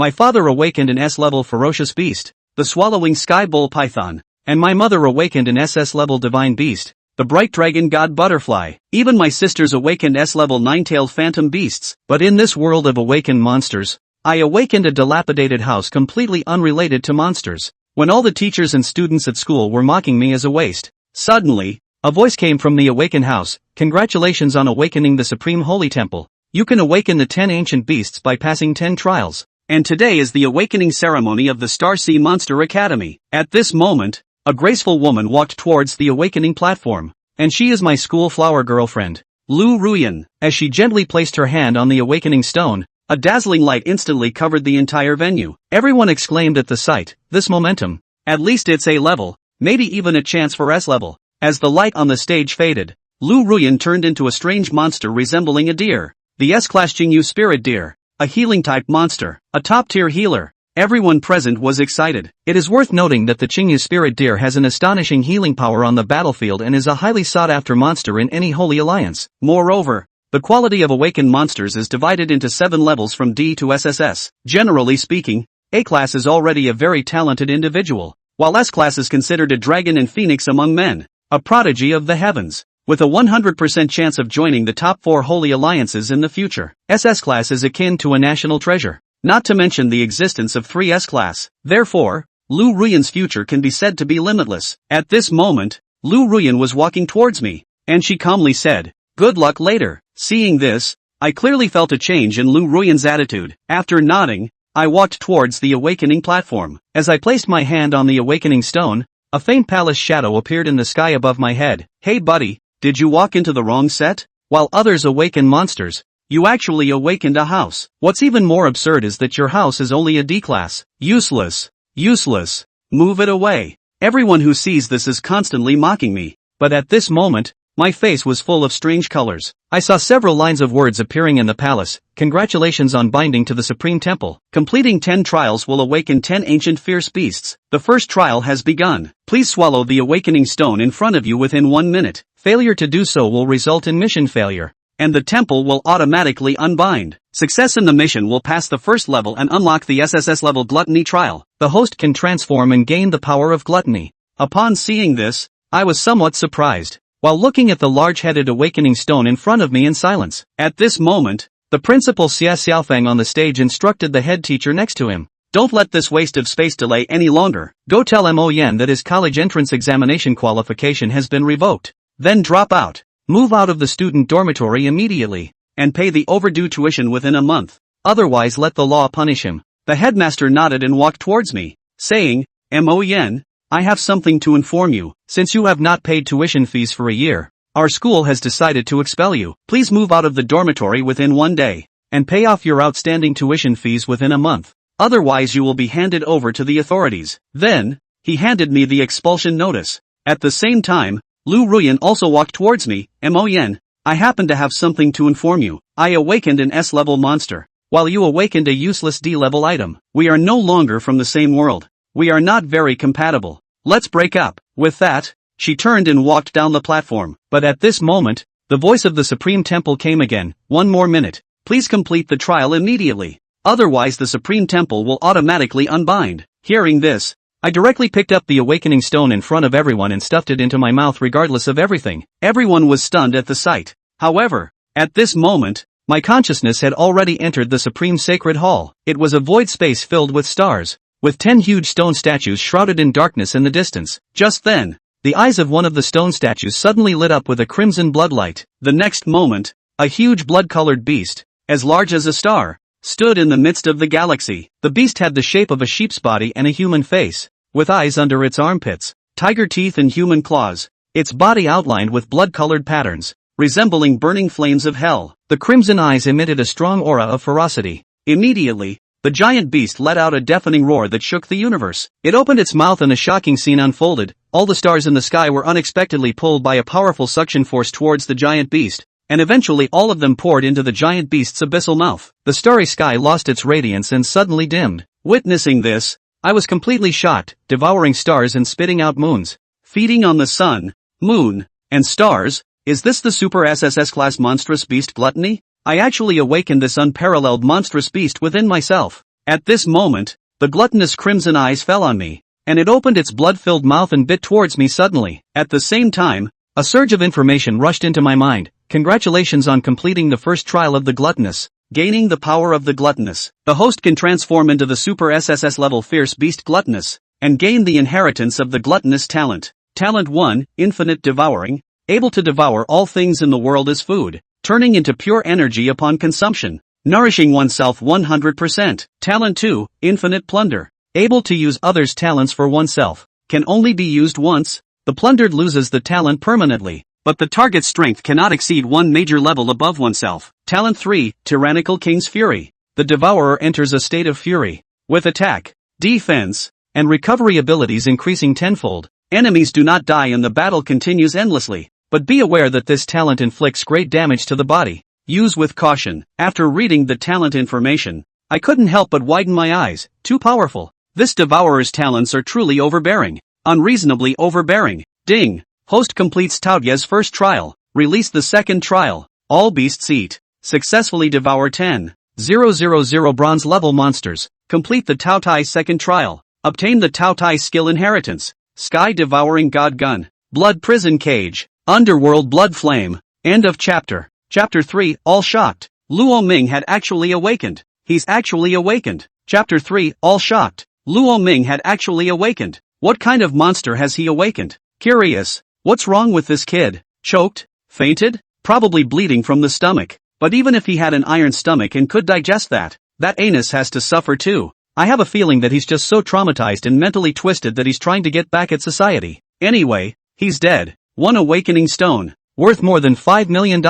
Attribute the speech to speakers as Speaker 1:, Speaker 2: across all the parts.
Speaker 1: My father awakened an S-level ferocious beast, the swallowing sky bull python, and my mother awakened an SS-level divine beast, the bright dragon god butterfly. Even my sisters awakened S-level nine-tailed phantom beasts. But in this world of awakened monsters, I awakened a dilapidated house completely unrelated to monsters. When all the teachers and students at school were mocking me as a waste, suddenly, a voice came from the awakened house. Congratulations on awakening the Supreme Holy Temple. You can awaken the 10 ancient beasts by passing 10 trials. And today is the awakening ceremony of the Star Sea Monster Academy. At this moment, a graceful woman walked towards the awakening platform, and she is my school flower girlfriend, Lu Ruyan. As she gently placed her hand on the awakening stone, a dazzling light instantly covered the entire venue. Everyone exclaimed at the sight, this momentum. At least it's A level, maybe even a chance for S level. As the light on the stage faded, Lu Ruyan turned into a strange monster resembling a deer. The S-Class Jingyu Spirit Deer, a healing-type monster, a top-tier healer. Everyone present was excited. It is worth noting that the Jingyu Spirit Deer has an astonishing healing power on the battlefield and is a highly sought-after monster in any Holy Alliance. Moreover, the quality of awakened monsters is divided into 7 levels from D to SSS. Generally speaking, A-Class is already a very talented individual, while S-Class is considered a dragon and phoenix among men, a prodigy of the heavens, with a 100% chance of joining the top 4 Holy Alliances in the future. SS-Class is akin to a national treasure, not to mention the existence of 3 S-Class. Therefore, Lu Ruyan's future can be said to be limitless. At this moment, Lu Ruyan was walking towards me, and she calmly said, "Good luck later." Seeing this, I clearly felt a change in Lu Ruyan's attitude. After nodding, I walked towards the awakening platform. As I placed my hand on the awakening stone, a faint palace shadow appeared in the sky above my head. "Hey buddy, did you walk into the wrong set? While others awaken monsters, you actually awakened a house. What's even more absurd is that your house is only a D-class. Useless. Useless. Move it away." Everyone who sees this is constantly mocking me. But at this moment, my face was full of strange colors. I saw several lines of words appearing in the palace. Congratulations on binding to the Supreme Temple. Completing 10 trials will awaken 10 ancient fierce beasts. The first trial has begun. Please swallow the awakening stone in front of you within 1 minute. Failure to do so will result in mission failure, and the temple will automatically unbind. Success in the mission will pass the first level and unlock the SSS level gluttony trial. The host can transform and gain the power of gluttony. Upon seeing this, I was somewhat surprised, while looking at the large-headed awakening stone in front of me in silence. At this moment, the principal Xia Xiaofeng on the stage instructed the head teacher next to him, "Don't let this waste of space delay any longer. Go tell Mo Yan that his college entrance examination qualification has been revoked. Then drop out. Move out of the student dormitory immediately, and pay the overdue tuition within a month. Otherwise let the law punish him." The headmaster nodded and walked towards me, saying, "Mo Yan, I have something to inform you. Since you have not paid tuition fees for a year, our school has decided to expel you. Please move out of the dormitory within 1 day, and pay off your outstanding tuition fees within a month. Otherwise you will be handed over to the authorities." Then, he handed me the expulsion notice. At the same time, Lu Ruyan also walked towards me. "Mo Yan, I happen to have something to inform you. I awakened an S-level monster, while you awakened a useless D-level item. We are no longer from the same world. We are not very compatible. Let's break up." With that, she turned and walked down the platform. But at this moment, the voice of the Supreme Temple came again. "1 more minute. Please complete the trial immediately. Otherwise the Supreme Temple will automatically unbind." Hearing this, I directly picked up the awakening stone in front of everyone and stuffed it into my mouth regardless of everything. Everyone was stunned at the sight. However, at this moment, my consciousness had already entered the Supreme Sacred Hall. It was a void space filled with stars, with 10 huge stone statues shrouded in darkness in the distance. Just then, the eyes of one of the stone statues suddenly lit up with a crimson bloodlight. The next moment, a huge blood-colored beast, as large as a star, stood in the midst of the galaxy. The beast had the shape of a sheep's body and a human face, with eyes under its armpits, tiger teeth and human claws, its body outlined with blood-colored patterns, resembling burning flames of hell. The crimson eyes emitted a strong aura of ferocity. Immediately, the giant beast let out a deafening roar that shook the universe. It opened its mouth and a shocking scene unfolded. All the stars in the sky were unexpectedly pulled by a powerful suction force towards the giant beast, and eventually all of them poured into the giant beast's abyssal mouth. The starry sky lost its radiance and suddenly dimmed. Witnessing this, I was completely shocked, devouring stars and spitting out moons, feeding on the sun, moon, and stars. Is this the Super SSS class monstrous beast gluttony? I actually awakened this unparalleled monstrous beast within myself. At this moment, the gluttonous crimson eyes fell on me, and it opened its blood-filled mouth and bit towards me suddenly. At the same time, a surge of information rushed into my mind. Congratulations on completing the first trial of the gluttonous. Gaining the power of the gluttonous. The host can transform into the super SSS level fierce beast gluttonous, and gain the inheritance of the gluttonous talent. Talent 1, Infinite Devouring, able to devour all things in the world as food, turning into pure energy upon consumption, nourishing oneself 100%. Talent 2, Infinite Plunder, able to use others' talents for oneself, can only be used once. The plundered loses the talent permanently, but the target's strength cannot exceed one major level above oneself. Talent 3, Tyrannical King's Fury, the devourer enters a state of fury, with attack, defense, and recovery abilities increasing tenfold. Enemies do not die and the battle continues endlessly, but be aware that this talent inflicts great damage to the body. Use with caution. After reading the talent information, I couldn't help but widen my eyes. Too powerful. This devourer's talents are truly overbearing. Unreasonably overbearing. Ding. Host completes Taoye's first trial. Release the second trial. All beasts eat. Successfully devour 10,000 bronze level monsters. Complete the Taotai second trial. Obtain the Taotai skill inheritance. Sky devouring god gun. Blood prison cage. Underworld blood flame. End of chapter. Chapter 3, all shocked. Luo Ming had actually awakened. He's actually awakened. Chapter 3, all shocked. Luo Ming had actually awakened. What kind of monster has he awakened? Curious. What's wrong with this kid? Choked? Fainted? Probably bleeding from the stomach. But even if he had an iron stomach and could digest that anus has to suffer too. I have a feeling that he's just so traumatized and mentally twisted that he's trying to get back at society. Anyway, he's dead. One awakening stone. Worth more than $5 million.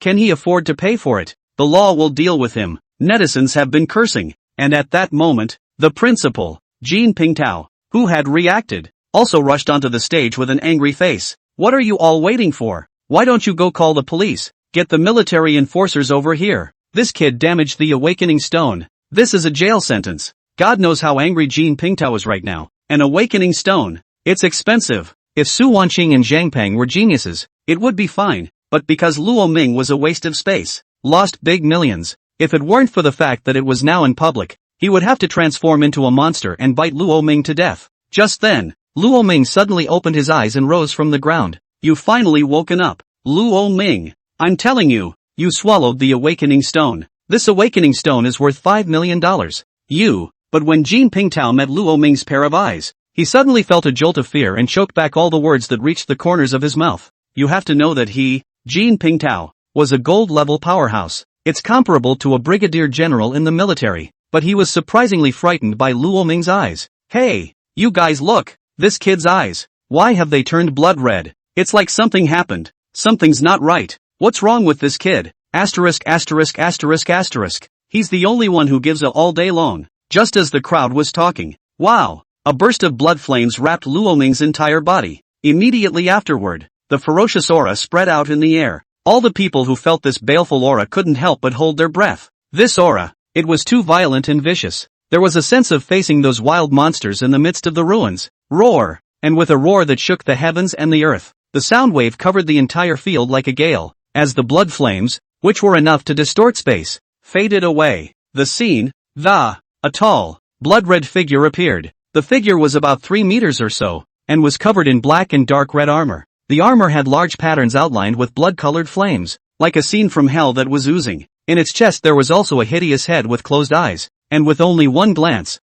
Speaker 1: Can he afford to pay for it? The law will deal with him. Netizens have been cursing. And at that moment, the principal, Jean Pingtao, who had reacted, also rushed onto the stage with an angry face. What are you all waiting for? Why don't you go call the police? Get the military enforcers over here. This kid damaged the awakening stone. This is a jail sentence. God knows how angry Jean Pingtao is right now. An awakening stone. It's expensive. If Su Wanqing and Zhang Peng were geniuses, it would be fine. But because Luo Ming was a waste of space, lost big millions. If it weren't for the fact that it was now in public, he would have to transform into a monster and bite Luo Ming to death. Just then, Luo Ming suddenly opened his eyes and rose from the ground. You finally woken up. Luo Ming. I'm telling you, you swallowed the awakening stone. This awakening stone is worth $5 million. But when Jean Pingtao met Luo Ming's pair of eyes, he suddenly felt a jolt of fear and choked back all the words that reached the corners of his mouth. You have to know that he, Jean Pingtao, was a gold-level powerhouse. It's comparable to a brigadier general in the military, but he was surprisingly frightened by Luo Ming's eyes. Hey, you guys look, this kid's eyes. Why have they turned blood red? It's like something happened. Something's not right. What's wrong with this kid? Asterisk. He's the only one who gives a all day long. Just as the crowd was talking. Wow. A burst of blood flames wrapped Luo Ming's entire body. Immediately afterward, the ferocious aura spread out in the air. All the people who felt this baleful aura couldn't help but hold their breath. This aura, it was too violent and vicious. There was a sense of facing those wild monsters in the midst of the ruins. Roar! And with a roar that shook the heavens and the earth, the sound wave covered the entire field like a gale, as the blood flames, which were enough to distort space, faded away. A tall, blood-red figure appeared. The figure was about 3 meters or so, and was covered in black and dark red armor. The armor had large patterns outlined with blood-colored flames, like a scene from hell that was oozing. In its chest there was also a hideous head with closed eyes, and with only one glance,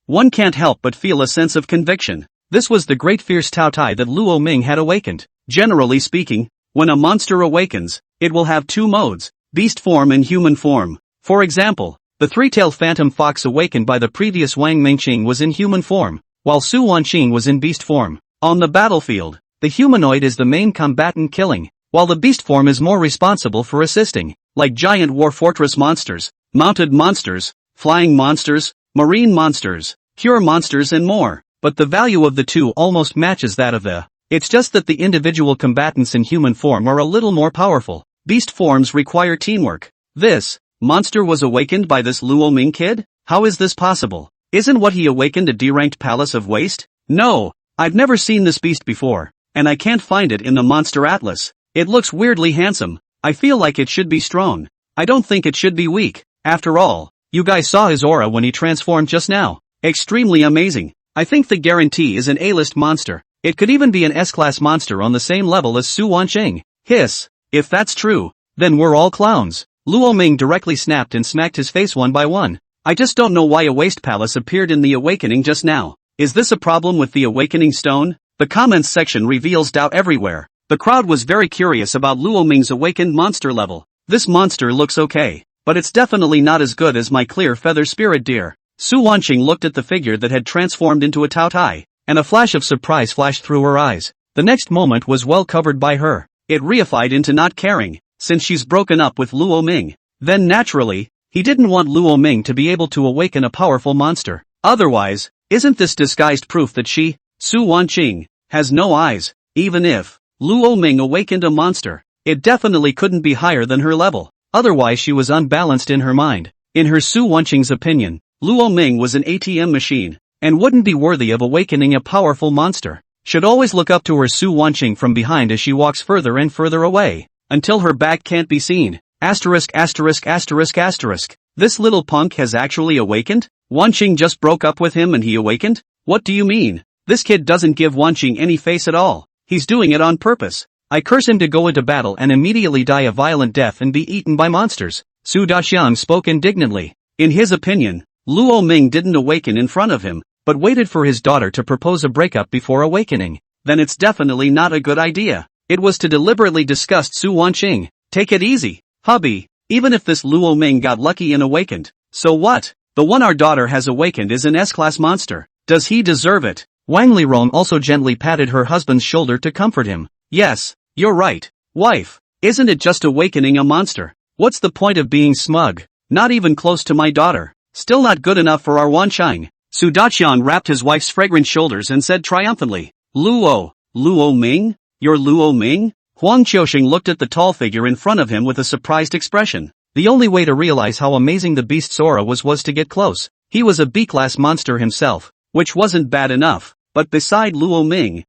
Speaker 1: one can't help but feel a sense of conviction. This was the great fierce Taotai that Luo Ming had awakened. Generally speaking, when a monster awakens, it will have two modes, beast form and human form. For example, the three-tailed phantom fox awakened by the previous Wang Mingqing was in human form, while Su Wanqing was in beast form. On the battlefield, the humanoid is the main combatant killing, while the beast form is more responsible for assisting, like giant war fortress monsters, mounted monsters, flying monsters, marine monsters, pure monsters and more. But the value of the two almost matches that of the. It's just that the individual combatants in human form are a little more powerful. Beast forms require teamwork. This monster was awakened by this Luo Ming kid? How is this possible? Isn't what he awakened a D-ranked palace of waste? No, I've never seen this beast before, and I can't find it in the monster atlas. It looks weirdly handsome. I feel like it should be strong. I don't think it should be weak. After all, You guys saw his aura when he transformed just now. Extremely amazing. I think the guarantee is an A-list monster. It could even be an S-class monster on the same level as Su Wanqing. Hiss. If that's true, then we're all clowns. Luo Ming directly snapped and smacked his face one by one. I just don't know why a waste palace appeared in the awakening just now. Is this a problem with the awakening stone? The comments section reveals doubt everywhere. The crowd was very curious about Luo Ming's awakened monster level. This monster looks okay, but it's definitely not as good as my clear feather spirit deer. Su Wanqing looked at the figure that had transformed into a Tao Tai, and a flash of surprise flashed through her eyes. The next moment was well covered by her. It reified into not caring, since she's broken up with Luo Ming. Then naturally, he didn't want Luo Ming to be able to awaken a powerful monster. Otherwise, isn't this disguised proof that she, Su Wanqing, has no eyes? Even if Luo Ming awakened a monster, it definitely couldn't be higher than her level. Otherwise she was unbalanced in her mind. In her Su Wanqing's opinion, Luo Ming was an ATM machine, and wouldn't be worthy of awakening a powerful monster. Should always look up to her Su Wanqing from behind as she walks further and further away, until her back can't be seen. Asterisk asterisk asterisk asterisk. This little punk has actually awakened? Wanqing just broke up with him and he awakened? What do you mean? This kid doesn't give Wanqing any face at all. He's doing it on purpose. I curse him to go into battle and immediately die a violent death and be eaten by monsters. Su Daxiang spoke indignantly. In his opinion, Luo Ming didn't awaken in front of him, but waited for his daughter to propose a breakup before awakening. Then it's definitely not a good idea. It was to deliberately disgust Su Wanqing. Take it easy, hubby. Even if this Luo Ming got lucky and awakened, so what? The one our daughter has awakened is an S-class monster. Does he deserve it? Wang Lirong also gently patted her husband's shoulder to comfort him. Yes, you're right, wife. Isn't it just awakening a monster? What's the point of being smug? Not even close to my daughter. Still not good enough for our Wanqing. Su Daqiang wrapped his wife's fragrant shoulders and said triumphantly, Luo Ming? You're Luo Ming? Huang Qiuxing looked at the tall figure in front of him with a surprised expression. The only way to realize how amazing the beast's aura was to get close. He was a B-class monster himself, which wasn't bad enough, but beside Luo Ming,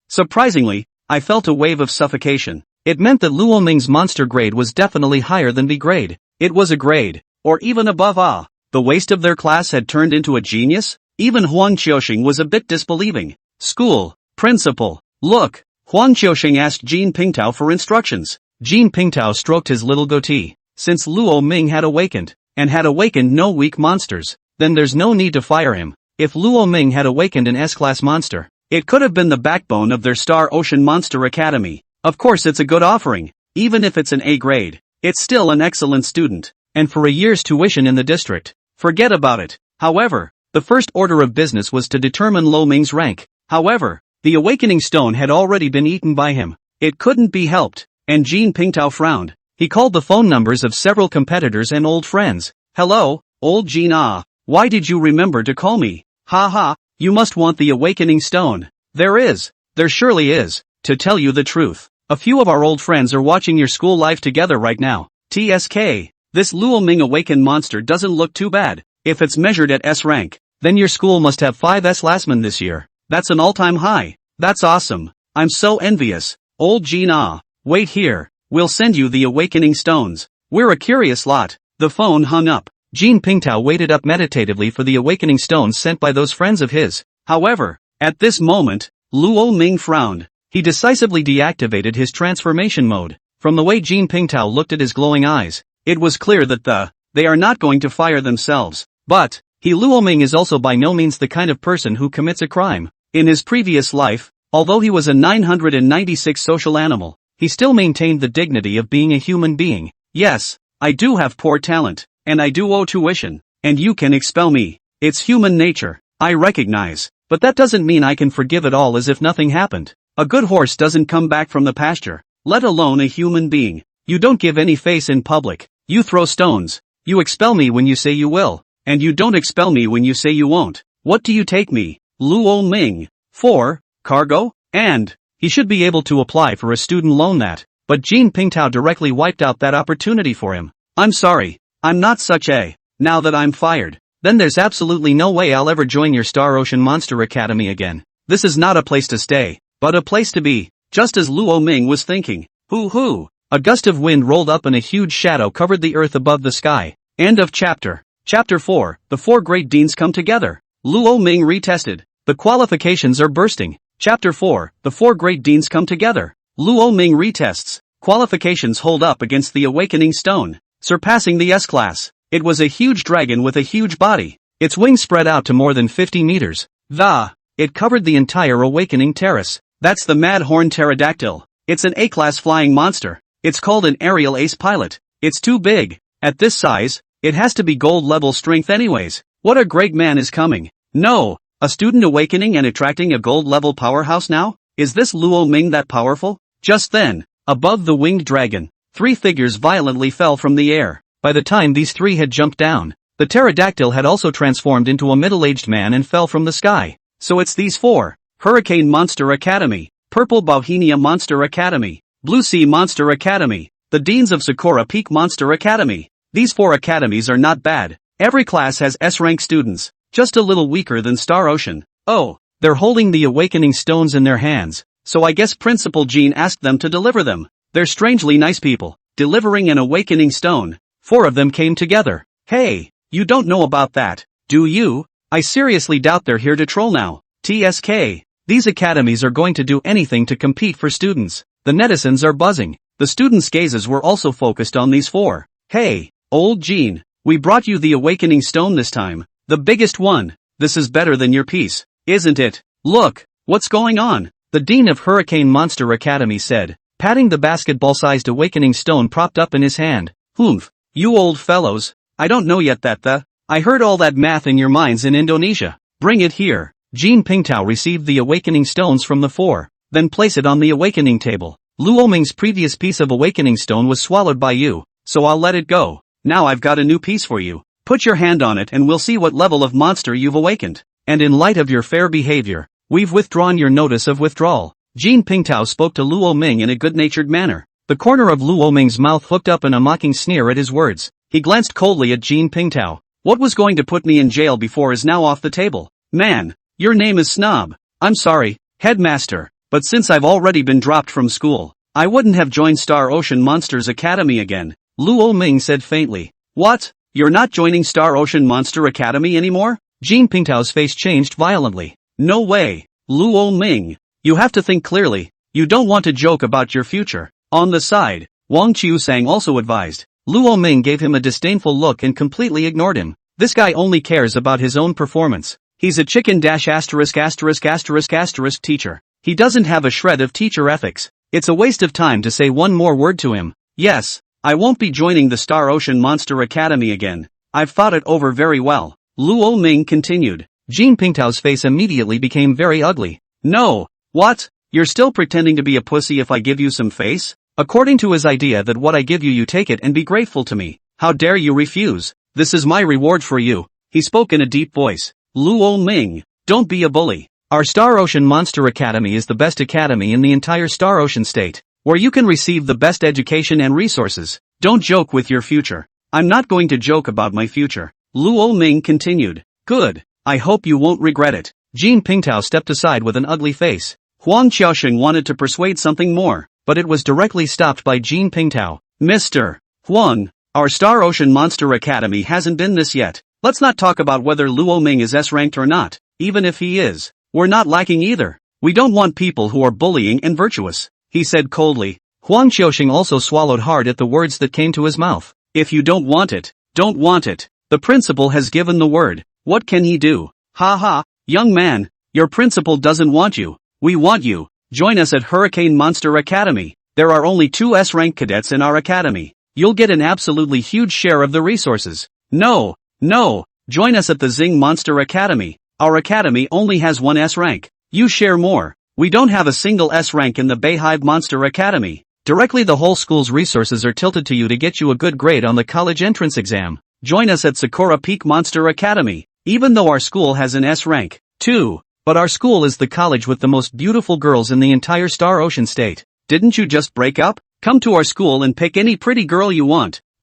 Speaker 1: surprisingly, I felt a wave of suffocation. It meant that Luo Ming's monster grade was definitely higher than B grade. It was a grade, or even above A. The waste of their class had turned into a genius? Even Huang Qiuxing was a bit disbelieving. School, principal, look. Huang Qiuxing asked Jin Pingtao for instructions. Jin Pingtao stroked his little goatee. Since Luo Ming had awakened, and had awakened no weak monsters, then there's no need to fire him. If Luo Ming had awakened an S-class monster, it could have been the backbone of their Star Ocean Monster Academy. Of course it's a good offering. Even if it's an A grade, it's still an excellent student. And for a year's tuition in the district, forget about it. However, the first order of business was to determine Luo Ming's rank. However, the awakening stone had already been eaten by him. It couldn't be helped, and Jin Pingtao frowned. He called the phone numbers of several competitors and old friends. Hello, old Jin why did you remember to call me? Ha, you must want the awakening stone. There surely is. To tell you the truth, a few of our old friends are watching your school life together right now. TSK, this Luo Ming awakened monster doesn't look too bad. If it's measured at S rank, then your school must have 5 S-lasmen this year. That's an all-time high. That's awesome. I'm so envious. Old Jin wait here. We'll send you the awakening stones. We're a curious lot. The phone hung up. Jin Pingtao waited up meditatively for the awakening stones sent by those friends of his. However, at this moment, Luo Ming frowned. He decisively deactivated his transformation mode. From the way Jin Pingtao looked at his glowing eyes, it was clear that they are not going to fire themselves. But, Luo Ming is also by no means the kind of person who commits a crime. In his previous life, although he was a 996 social animal, he still maintained the dignity of being a human being. Yes, I do have poor talent, and I do owe tuition, and you can expel me. It's human nature, I recognize, but that doesn't mean I can forgive it all as if nothing happened. A good horse doesn't come back from the pasture, let alone a human being. You don't give any face in public, you throw stones, you expel me when you say you will, and you don't expel me when you say you won't. What do you take me, Luo Ming, for? Cargo? And he should be able to apply for a student loan but Jin Pingtao directly wiped out that opportunity for him. I'm sorry, I'm not such a. Now that I'm fired, then there's absolutely no way I'll ever join your Star Ocean Monster Academy again. This is not a place to stay, but a place to be. Just as Luo Ming was thinking. Hoo. A gust of wind rolled up and a huge shadow covered the earth above the sky. End of chapter. Chapter 4, The Four Great Deans Come Together. Luo Ming retested. The qualifications are bursting. Chapter 4, The Four Great Deans Come Together. Luo Ming retests. Qualifications hold up against the Awakening Stone, surpassing the S-Class. It was a huge dragon with a huge body. Its wings spread out to more than 50 meters. It covered the entire Awakening Terrace. That's the Mad Horn Pterodactyl. It's an A-Class flying monster. It's called an aerial ace pilot. It's too big. At this size, it has to be gold level strength anyways. What a great man is coming. No, a student awakening and attracting a gold level powerhouse now? Is this Luo Ming that powerful? Just then, above the winged dragon, 3 figures violently fell from the air. By the time these 3 had jumped down, the pterodactyl had also transformed into a middle-aged man and fell from the sky. So it's these 4. Hurricane Monster Academy, Purple Bohemia Monster Academy, Blue Sea Monster Academy, the Deans of Sakura Peak Monster Academy. These 4 academies are not bad. Every class has S-rank students, just a little weaker than Star Ocean. Oh, they're holding the Awakening Stones in their hands, so I guess Principal Jean asked them to deliver them. They're strangely nice people, delivering an Awakening Stone. 4 of them came together. Hey, you don't know about that, do you? I seriously doubt they're here to troll now. TSK. These academies are going to do anything to compete for students. The netizens are buzzing. The students' gazes were also focused on these 4. Hey, old Jean, we brought you the Awakening Stone this time. The biggest one. This is better than your piece, isn't it? Look, what's going on? The Dean of Hurricane Monster Academy said, patting the basketball-sized Awakening Stone propped up in his hand. Humph, you old fellows, I don't know yet that I heard all that math in your minds in Indonesia. Bring it here. Jean Pingtao received the Awakening Stones from the 4, then place it on the Awakening table. Luo Ming's previous piece of Awakening Stone was swallowed by you, so I'll let it go. Now I've got a new piece for you. Put your hand on it and we'll see what level of monster you've awakened. And in light of your fair behavior, we've withdrawn your notice of withdrawal. Jean Pingtao spoke to Luo Ming in a good-natured manner. The corner of Luo Ming's mouth hooked up in a mocking sneer at his words. He glanced coldly at Jean Pingtao. What was going to put me in jail before is now off the table. Man, your name is Snob. I'm sorry, Headmaster, but since I've already been dropped from school, I wouldn't have joined Star Ocean Monsters Academy again. Luo Ming said faintly. What? You're not joining Star Ocean Monster Academy anymore? Jean Pingtao's face changed violently. No way, Luo Ming. You have to think clearly. You don't want to joke about your future. On the side, Wang Qiusang also advised. Luo Ming gave him a disdainful look and completely ignored him. This guy only cares about his own performance. He's a chicken ***** teacher. He doesn't have a shred of teacher ethics. It's a waste of time to say one more word to him. Yes, I won't be joining the Star Ocean Monster Academy again. I've thought it over very well. Luo Ming continued. Jean Pingtao's face immediately became very ugly. No, what? You're still pretending to be a pussy if I give you some face? According to his idea that what I give you take it and be grateful to me. How dare you refuse? This is my reward for you. He spoke in a deep voice. Luo Ming, don't be a bully. Our Star Ocean Monster Academy is the best academy in the entire Star Ocean state, where you can receive the best education and resources. Don't joke with your future. I'm not going to joke about my future. Luo Ming continued. Good. I hope you won't regret it. Jean Pingtao stepped aside with an ugly face. Huang Qiaosheng wanted to persuade something more, but it was directly stopped by Jean Pingtao. Mr. Huang, our Star Ocean Monster Academy hasn't been this yet. Let's not talk about whether Luo Ming is S-ranked or not. Even if he is, we're not lacking either. We don't want people who are bullying and virtuous, he said coldly. Huang Qiaosheng also swallowed hard at the words that came to his mouth. If you don't want it, don't want it. The principal has given the word. What can he do? Ha ha, young man, your principal doesn't want you. We want you. Join us at Hurricane Monster Academy. There are only 2 S-rank cadets in our academy. You'll get an absolutely huge share of the resources. No, join us at the Zing Monster Academy. Our academy only has 1 S-rank. You share more. We don't have a single S-rank in the Bayhive Monster Academy. Directly the whole school's resources are tilted to you to get you a good grade on the college entrance exam. Join us at Sakura Peak Monster Academy. Even though our school has an S-rank, too. But our school is the college with the most beautiful girls in the entire Star Ocean state. Didn't you just break up? Come to our school and pick any pretty girl you want. ***.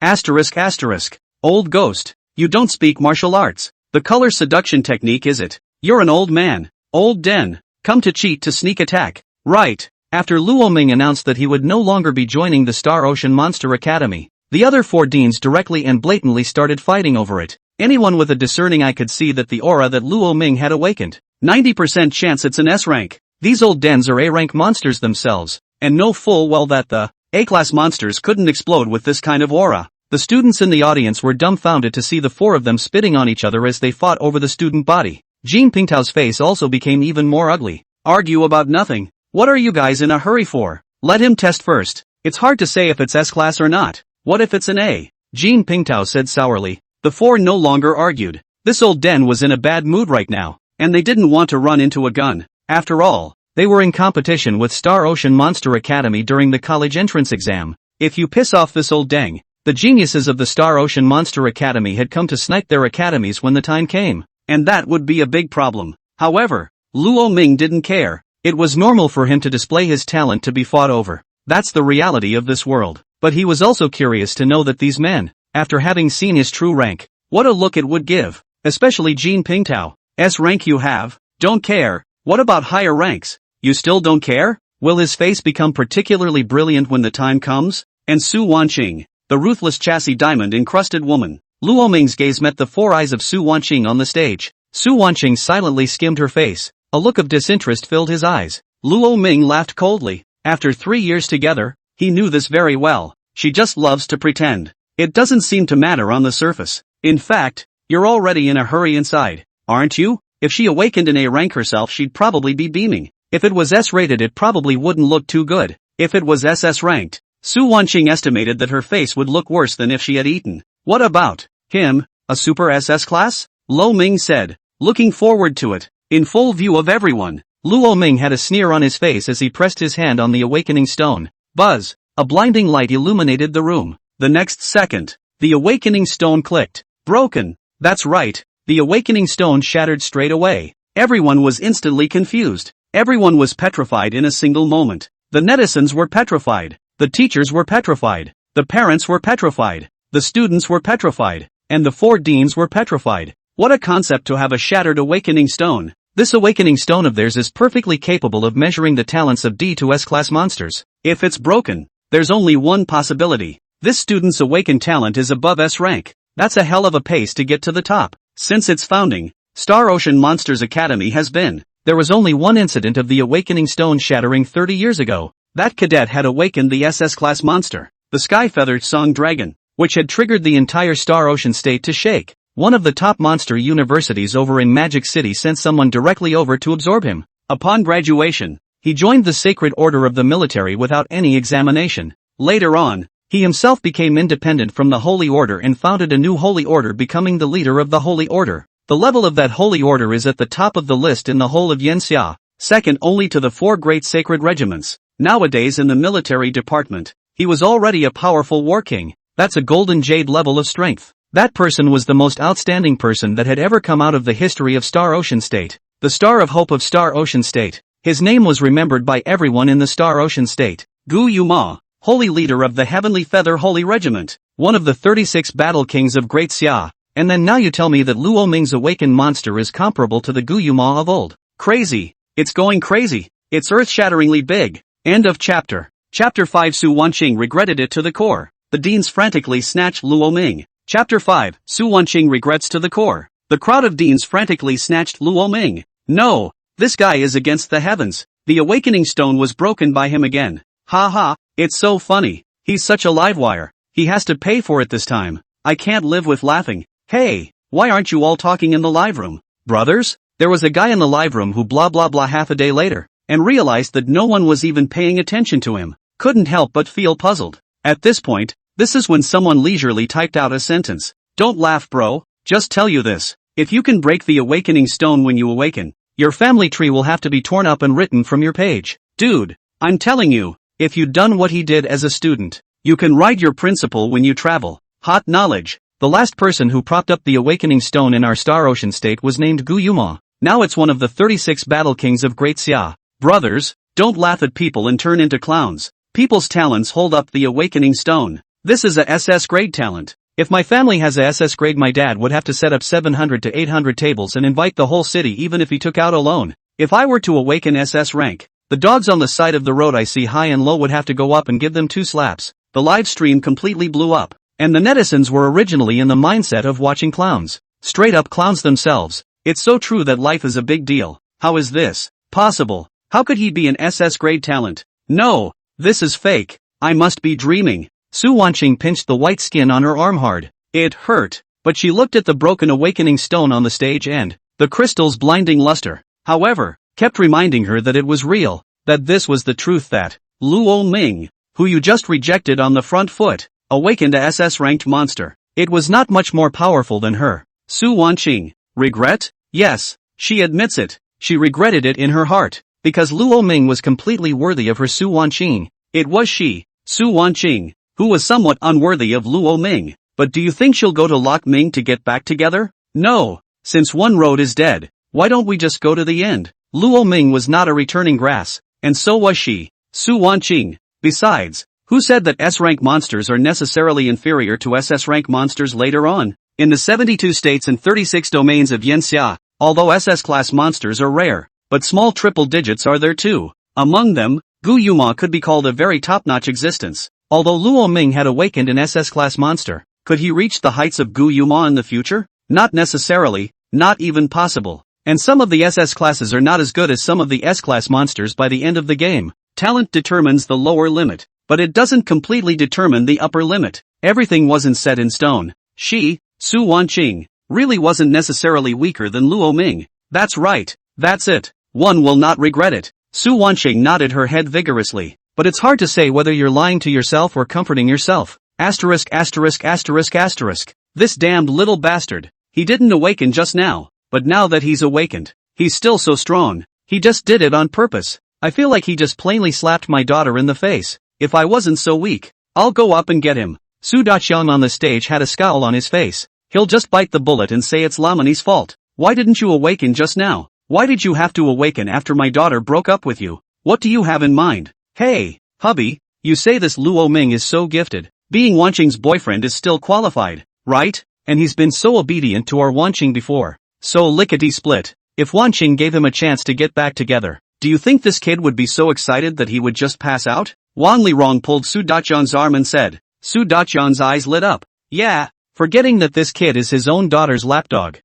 Speaker 1: Old ghost. You don't speak martial arts. The color seduction technique is it? You're an old man. Old Den. Come to cheat to sneak attack. Right. After Luo Ming announced that he would no longer be joining the Star Ocean Monster Academy, the other 4 deans directly and blatantly started fighting over it. Anyone with a discerning eye could see that the aura that Luo Ming had awakened. 90% chance it's an S rank. These old dens are A rank monsters themselves, and know full well that the A-class monsters couldn't explode with this kind of aura. The students in the audience were dumbfounded to see the four of them spitting on each other as they fought over the student body. Jean Pingtao's face also became even more ugly. Argue about nothing. What are you guys in a hurry for? Let him test first. It's hard to say if it's S-class or not. What if it's an A? Jean Pingtao said sourly. The four no longer argued. This old den was in a bad mood right now, and they didn't want to run into a gun. After all, they were in competition with Star Ocean Monster Academy during the college entrance exam. If you piss off this old deng, the geniuses of the Star Ocean Monster Academy had come to snipe their academies when the time came, and that would be a big problem. However, Luo Ming didn't care. It was normal for him to display his talent to be fought over. That's the reality of this world. But he was also curious to know that these men, after having seen his true rank, what a look it would give. Especially Jean Pingtao. S rank you have? Don't care. What about higher ranks? You still don't care? Will his face become particularly brilliant when the time comes? And Su Wanqing, the ruthless chassis diamond-encrusted woman. Luo Ming's gaze met the four eyes of Su Wanqing on the stage. Su Wanqing silently skimmed her face. A look of disinterest filled his eyes. Luo Ming laughed coldly. After 3 years together, he knew this very well. She just loves to pretend. It doesn't seem to matter on the surface. In fact, you're already in a hurry inside, aren't you? If she awakened in A rank herself, she'd probably be beaming. If it was S-rated, it probably wouldn't look too good. If it was SS ranked, Su Wanqing estimated that her face would look worse than if she had eaten. What about him, a super SS class? Luo Ming said, looking forward to it. In full view of everyone, Luo Ming had a sneer on his face as he pressed his hand on the awakening stone. Buzz! A blinding light illuminated the room. The next second, the awakening stone clicked. Broken. That's right, the awakening stone shattered straight away. Everyone was instantly confused. Everyone was petrified in a single moment. The netizens were petrified. The teachers were petrified. The parents were petrified. The students were petrified. And the four deans were petrified. What a concept to have a shattered awakening stone. This awakening stone of theirs is perfectly capable of measuring the talents of D to S-class monsters. If it's broken, there's only one possibility. This student's awakened talent is above S rank. That's a hell of a pace to get to the top. Since its founding, Star Ocean Monsters Academy has been. There was only one incident of the awakening stone shattering 30 years ago. That cadet had awakened the SS-class monster, the sky-feathered song dragon, which had triggered the entire Star Ocean state to shake. One of the top monster universities over in Magic City sent someone directly over to absorb him. Upon graduation, he joined the Sacred Order of the military without any examination. Later on, he himself became independent from the Holy Order and founded a new Holy Order, becoming the leader of the Holy Order. The level of that Holy Order is at the top of the list in the whole of Yanxia, second only to the four great sacred regiments. Nowadays in the military department, he was already a powerful war king. That's a golden jade level of strength. That person was the most outstanding person that had ever come out of the history of Star Ocean State. The Star of Hope of Star Ocean State. His name was remembered by everyone in the Star Ocean State. Gu Yuma, holy leader of the Heavenly Feather Holy Regiment, one of the 36 battle kings of Great Xia. And then now you tell me that Luo Ming's awakened monster is comparable to the Gu Yuma of old. Crazy. It's going crazy. It's earth-shatteringly big. End of chapter. Chapter 5. Su Wanqing regretted it to the core. The deans frantically snatched Luo Ming. Chapter 5. Su Wanqing regrets to the core. The crowd of deans frantically snatched Luo Ming. No, this guy is against the heavens. The awakening stone was broken by him again. Ha ha, it's so funny. He's such a livewire. He has to pay for it this time. I can't live with laughing. Hey, why aren't you all talking in the live room? Brothers? There was a guy in the live room who blah blah blah half a day later, and realized that no one was even paying attention to him. Couldn't help but feel puzzled. At this point, this is when someone leisurely typed out a sentence. Don't laugh, bro. Just tell you this. If you can break the awakening stone when you awaken, your family tree will have to be torn up and written from your page. Dude, I'm telling you, if you'd done what he did as a student, you can write your principal when you travel. Hot knowledge. The last person who propped up the awakening stone in our Star Ocean state was named Gu Yuma. Now it's one of the 36 battle kings of Great Xia. Brothers, don't laugh at people and turn into clowns. People's talents hold up the awakening stone. This is a SS grade talent. If my family has a SS grade, my dad would have to set up 700 to 800 tables and invite the whole city even if he took out a loan. If I were to awaken SS rank, the dogs on the side of the road I see high and low would have to go up and give them 2 slaps. The live stream completely blew up. And the netizens were originally in the mindset of watching clowns. straight up clowns themselves. It's so true that life is a big deal. How is this possible? How could he be an SS grade talent? No, this is fake. I must be dreaming. Su Wanqing pinched the white skin on her arm hard. It hurt, but she looked at the broken awakening stone on the stage and the crystal's blinding luster, however, kept reminding her that it was real, that this was the truth, that Luo Ming, who you just rejected on the front foot, awakened a SS-ranked monster. It was not much more powerful than her. Su Wanqing. Regret? Yes, she admits it. She regretted it in her heart, because Luo Ming was completely worthy of her Su Wanqing. It was she, Su Wanqing, who was somewhat unworthy of Luo Ming. But do you think she'll go to Lok Ming to get back together? No. Since one road is dead, why don't we just go to the end? Luo Ming was not a returning grass, and so was she, Su Wanqing. Besides, who said that S-rank monsters are necessarily inferior to SS-rank monsters later on? In the 72 states and 36 domains of Yanxia, although SS-class monsters are rare, but small triple digits are there too. Among them, Gu Yuma could be called a very top-notch existence. Although Luo Ming had awakened an SS-class monster, could he reach the heights of Gu Yuma in the future? Not necessarily, not even possible. And some of the SS classes are not as good as some of the S-class monsters by the end of the game. Talent determines the lower limit, but it doesn't completely determine the upper limit. Everything wasn't set in stone. She, Su Wanqing, really wasn't necessarily weaker than Luo Ming. That's right, that's it. One will not regret it. Su Wanqing nodded her head vigorously. But it's hard to say whether you're lying to yourself or comforting yourself. Asterisk asterisk asterisk asterisk. This damned little bastard. He didn't awaken just now, but now that he's awakened, he's still so strong. He just did it on purpose. I feel like he just plainly slapped my daughter in the face. If I wasn't so weak, I'll go up and get him. Su Daqiang on the stage had a scowl on his face. He'll just bite the bullet and say it's Lamani's fault. Why didn't you awaken just now? Why did you have to awaken after my daughter broke up with you? What do you have in mind? Hey, hubby, you say this Luo Ming is so gifted. Being Wanqing's boyfriend is still qualified, right? And he's been so obedient to our Wanqing before. So lickety-split. If Wanqing gave him a chance to get back together, do you think this kid would be so excited that he would just pass out? Wang Lirong pulled Su Daqiang's arm and said. Su Daqiang's eyes lit up. Yeah, forgetting that this kid is his own daughter's lapdog.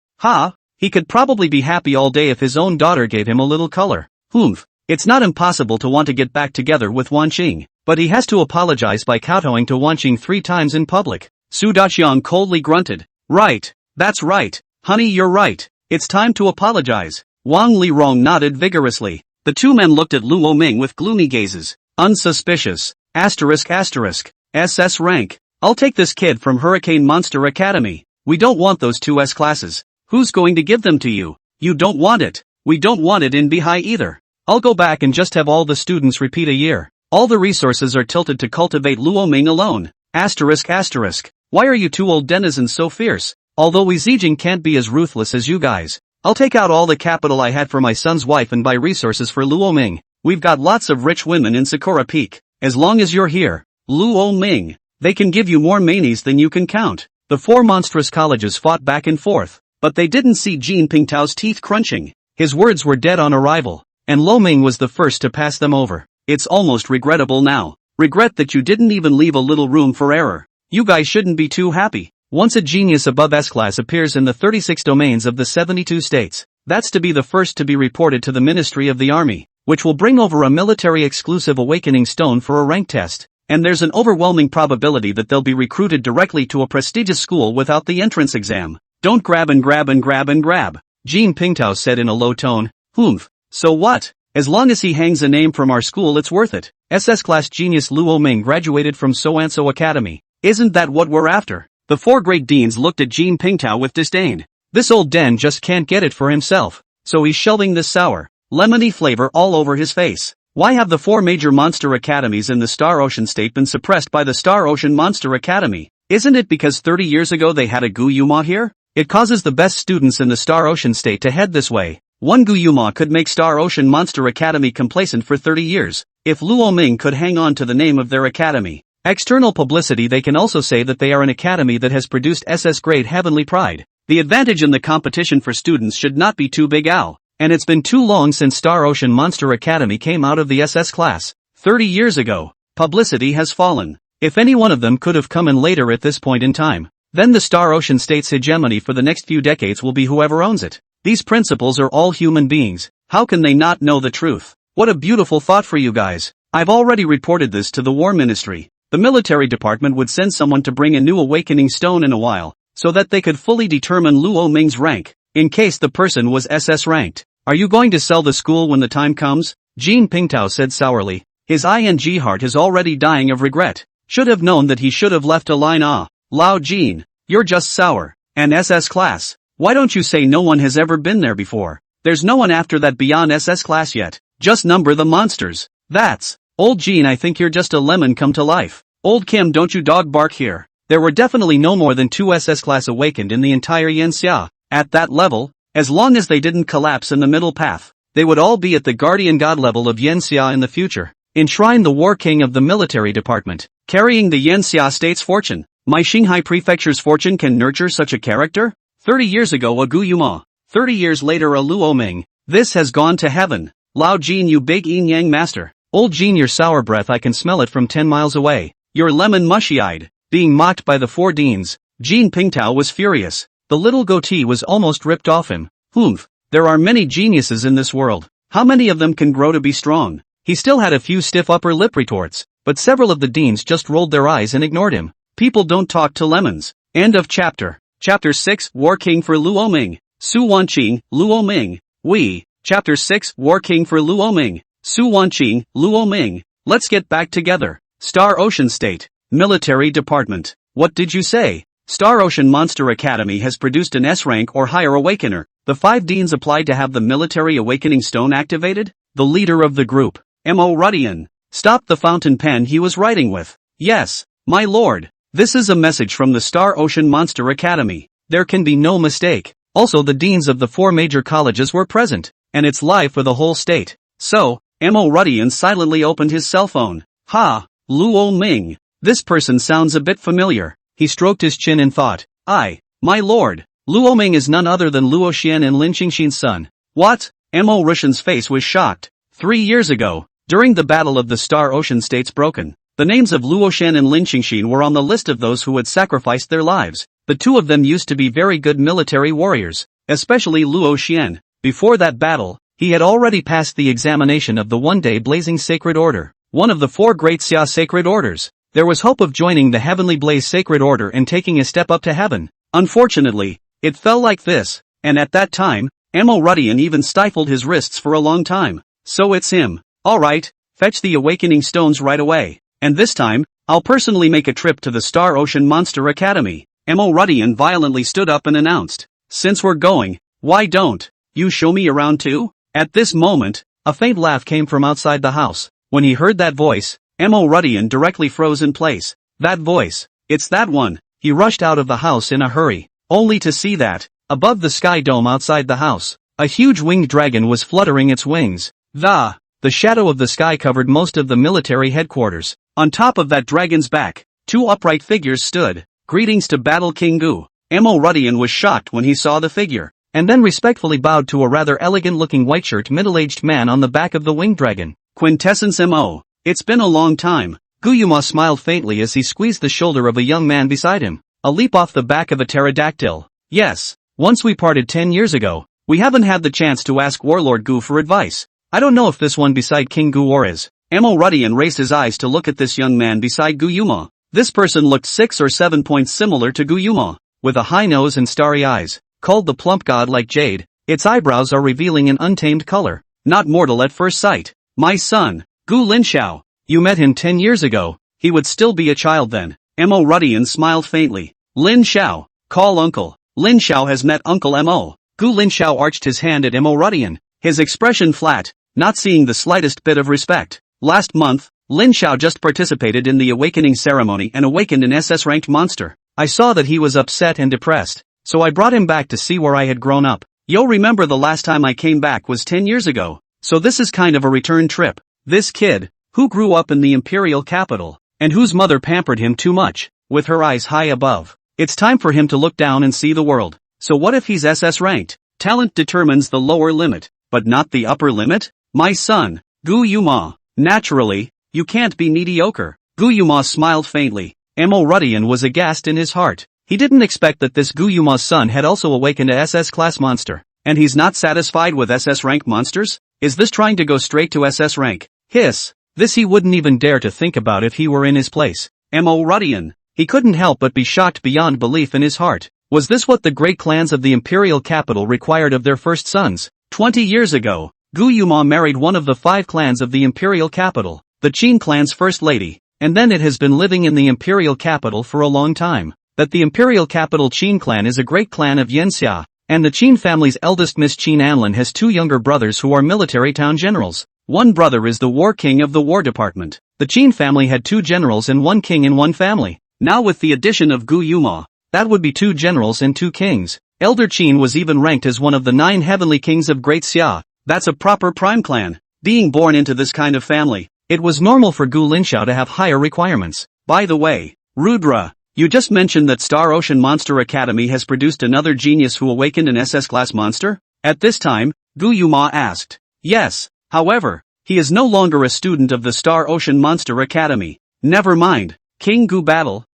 Speaker 1: He could probably be happy all day if his own daughter gave him a little color. Humph. It's not impossible to want to get back together with Wanqing, but he has to apologize by kowtowing to Wanqing 3 times in public. Su Daqiang coldly grunted. Right, that's right, honey, you're right. It's time to apologize. Wang Lirong nodded vigorously. The two men looked at Luo Ming with gloomy gazes. Unsuspicious. Asterisk asterisk. SS rank. I'll take this kid from Hurricane Monster Academy. We don't want those 2 S classes. Who's going to give them to you? You don't want it. We don't want it in Bihai either. I'll go back and just have all the students repeat a year. All the resources are tilted to cultivate Luo Ming alone. Asterisk asterisk. Why are you 2 old denizens so fierce? Although Wei Zijing can't be as ruthless as you guys. I'll take out all the capital I had for my son's wife and buy resources for Luo Ming. We've got lots of rich women in Sakura Peak. As long as you're here, Luo Ming, they can give you more manies than you can count. The 4 monstrous colleges fought back and forth, but they didn't see Jin Pingtao's teeth crunching. His words were dead on arrival, and Lo Ming was the first to pass them over. It's almost regrettable now. Regret that you didn't even leave a little room for error. You guys shouldn't be too happy. Once a genius above S-class appears in the 36 domains of the 72 states, that's to be the first to be reported to the Ministry of the Army, which will bring over a military-exclusive awakening stone for a rank test. And there's an overwhelming probability that they'll be recruited directly to a prestigious school without the entrance exam. Don't grab and grab and grab and grab, Jin Pingtao said in a low tone. Humph. So what? As long as he hangs a name from our school, it's worth it. SS-class genius Luo Ming graduated from So-and-so Academy. Isn't that what we're after? The 4 great deans looked at Jin Pingtao with disdain. This old den just can't get it for himself, so he's shelving this sour, lemony flavor all over his face. Why have the 4 major monster academies in the Star Ocean state been suppressed by the Star Ocean Monster Academy? Isn't it because 30 years ago they had a Gu Yuma here? It causes the best students in the Star Ocean state to head this way. One Gu Yuma could make Star Ocean Monster Academy complacent for 30 years, if Luo Ming could hang on to the name of their academy. External publicity. They can also say that they are an academy that has produced SS grade heavenly pride. The advantage in the competition for students should not be too big ow. And it's been too long since Star Ocean Monster Academy came out of the SS class. 30 years ago. Publicity has fallen. If any one of them could have come in later at this point in time, then the Star Ocean State's hegemony for the next few decades will be whoever owns it. These principals are all human beings, how can they not know the truth? What a beautiful thought for you guys. I've already reported this to the War Ministry. The military department would send someone to bring a new awakening stone in a while, so that they could fully determine Luo Ming's rank, in case the person was SS ranked. Are you going to sell the school when the time comes? Jean Pingtao said sourly. His ing heart is already dying of regret. Should have known that he should have left a line. Lao Jean, you're just sour. An SS class. Why don't you say no one has ever been there before? There's no one after that beyond SS class yet. Just number the monsters. That's. Old Jean, I think you're just a lemon come to life. Old Kim, don't you dog bark here. There were definitely no more than 2 SS class awakened in the entire Yanxia. At that level, as long as they didn't collapse in the middle path, they would all be at the guardian god level of Yanxia in the future. Enshrine the war king of the military department, carrying the Yanxia state's fortune. My Xinghai prefecture's fortune can nurture such a character? 30 years ago a Gu Yuma, 30 years later a Luo Ming. This has gone to heaven. Lao Jean, you big yin yang master. Old Jean, your sour breath, I can smell it from 10 miles away. You're lemon mushy-eyed. Being mocked by the 4 deans, Jean Pingtao was furious. The little goatee was almost ripped off him. Humph, there are many geniuses in this world. How many of them can grow to be strong? He still had a few stiff upper lip retorts, but several of the deans just rolled their eyes and ignored him. People don't talk to lemons. End of chapter. Chapter 6, War King for Luo Ming. Su Wanqing, Luo Ming. Chapter 6, War King for Luo Ming. Su Wanqing, Luo Ming. Let's get back together. Star Ocean State. Military Department. What did you say? Star Ocean Monster Academy has produced an S-rank or higher awakener. The 5 deans applied to have the military awakening stone activated? The leader of the group, Mo Rudian, stopped the fountain pen he was writing with. Yes, my lord. This is a message from the Star Ocean Monster Academy. There can be no mistake. Also, the deans of the 4 major colleges were present, and it's live for the whole state. So, Mo Rudian silently opened his cell phone. Ha, Luo Ming. This person sounds a bit familiar. He stroked his chin in thought. My lord. Luo Ming is none other than Luo Xian and Lin Qingxin's son. What? Mo Rudian's face was shocked. 3 years ago, during the Battle of the Star Ocean States broken, the names of Luo Xian and Lin Qingxin were on the list of those who had sacrificed their lives. The 2 of them used to be very good military warriors, especially Luo Xian. Before that battle, he had already passed the examination of the one-day blazing sacred order, one of the 4 great Xia sacred orders. There was hope of joining the Heavenly Blaze Sacred Order and taking a step up to heaven. Unfortunately, it fell like this, and at that time, Mo Rudian even stifled his wrists for a long time. So it's him. Alright, fetch the awakening stones right away. And this time, I'll personally make a trip to the Star Ocean Monster Academy. Mo Rudian violently stood up and announced. Since we're going, why don't you show me around too? At this moment, a faint laugh came from outside the house. When he heard that voice, Mo Rudian directly froze in place. That voice, it's that one. He rushed out of the house in a hurry, only to see that, above the sky dome outside the house, a huge winged dragon was fluttering its wings. The shadow of the sky covered most of the military headquarters. On top of that dragon's back, 2 upright figures stood. Greetings to Battle King Gu. Mo Rudian was shocked when he saw the figure, and then respectfully bowed to a rather elegant-looking white-shirt middle-aged man on the back of the winged dragon. Quintessence Mo. It's been a long time. Guyuma smiled faintly as he squeezed the shoulder of a young man beside him. A leap off the back of a pterodactyl. Yes, once we parted 10 years ago, we haven't had the chance to ask Warlord Gu for advice. I don't know if this one beside King Gu or is. Mo Rudian raised his eyes to look at this young man beside Guyuma. This person looked 6 or 7 points similar to Guyuma, with a high nose and starry eyes, called the plump god like jade. Its eyebrows are revealing an untamed color, not mortal at first sight. My son, Gu Linxiao. You met him 10 years ago. He would still be a child then. Mo Rudian smiled faintly. Lin Xiao, call uncle. Lin Xiao has met Uncle Mo. Gu Linxiao arched his hand at Mo Rudian, his expression flat, not seeing the slightest bit of respect. Last month, Lin Xiao just participated in the awakening ceremony and awakened an SS-ranked monster. I saw that he was upset and depressed, so I brought him back to see where I had grown up. You'll remember the last time I came back was 10 years ago, so this is kind of a return trip. This kid, who grew up in the imperial capital, and whose mother pampered him too much, with her eyes high above. It's time for him to look down and see the world. So what if he's SS ranked? Talent determines the lower limit, but not the upper limit? My son, Gu Yuma. Naturally, you can't be mediocre. Gu Yuma smiled faintly. Mo Rudian was aghast in his heart. He didn't expect that this Guyuma's son had also awakened a SS class monster. And he's not satisfied with SS rank monsters? Is this trying to go straight to SS rank? Hiss. This he wouldn't even dare to think about if he were in his place. Mo Rudian. He couldn't help but be shocked beyond belief in his heart. Was this what the great clans of the imperial capital required of their first sons? 20 years ago, Guyuma married one of the 5 clans of the imperial capital, the Qin clan's first lady, and then it has been living in the imperial capital for a long time. That the imperial capital Qin clan is a great clan of Yanxia, and the Qin family's eldest Miss Qin Anlin has 2 younger brothers who are military town generals. One brother is the war king of the war department. The Qin family had 2 generals and 1 king in one family. Now with the addition of Guyuma, that would be 2 generals and 2 kings. Elder Qin was even ranked as one of the 9 heavenly kings of Great Xia. That's a proper prime clan. Being born into this kind of family, it was normal for Gu Linxiao to have higher requirements. By the way, Rudra, you just mentioned that Star Ocean Monster Academy has produced another genius who awakened an SS class monster? At this time, Guyuma asked. Yes, however, he is no longer a student of the Star Ocean Monster Academy. Never mind, King Gu Battle.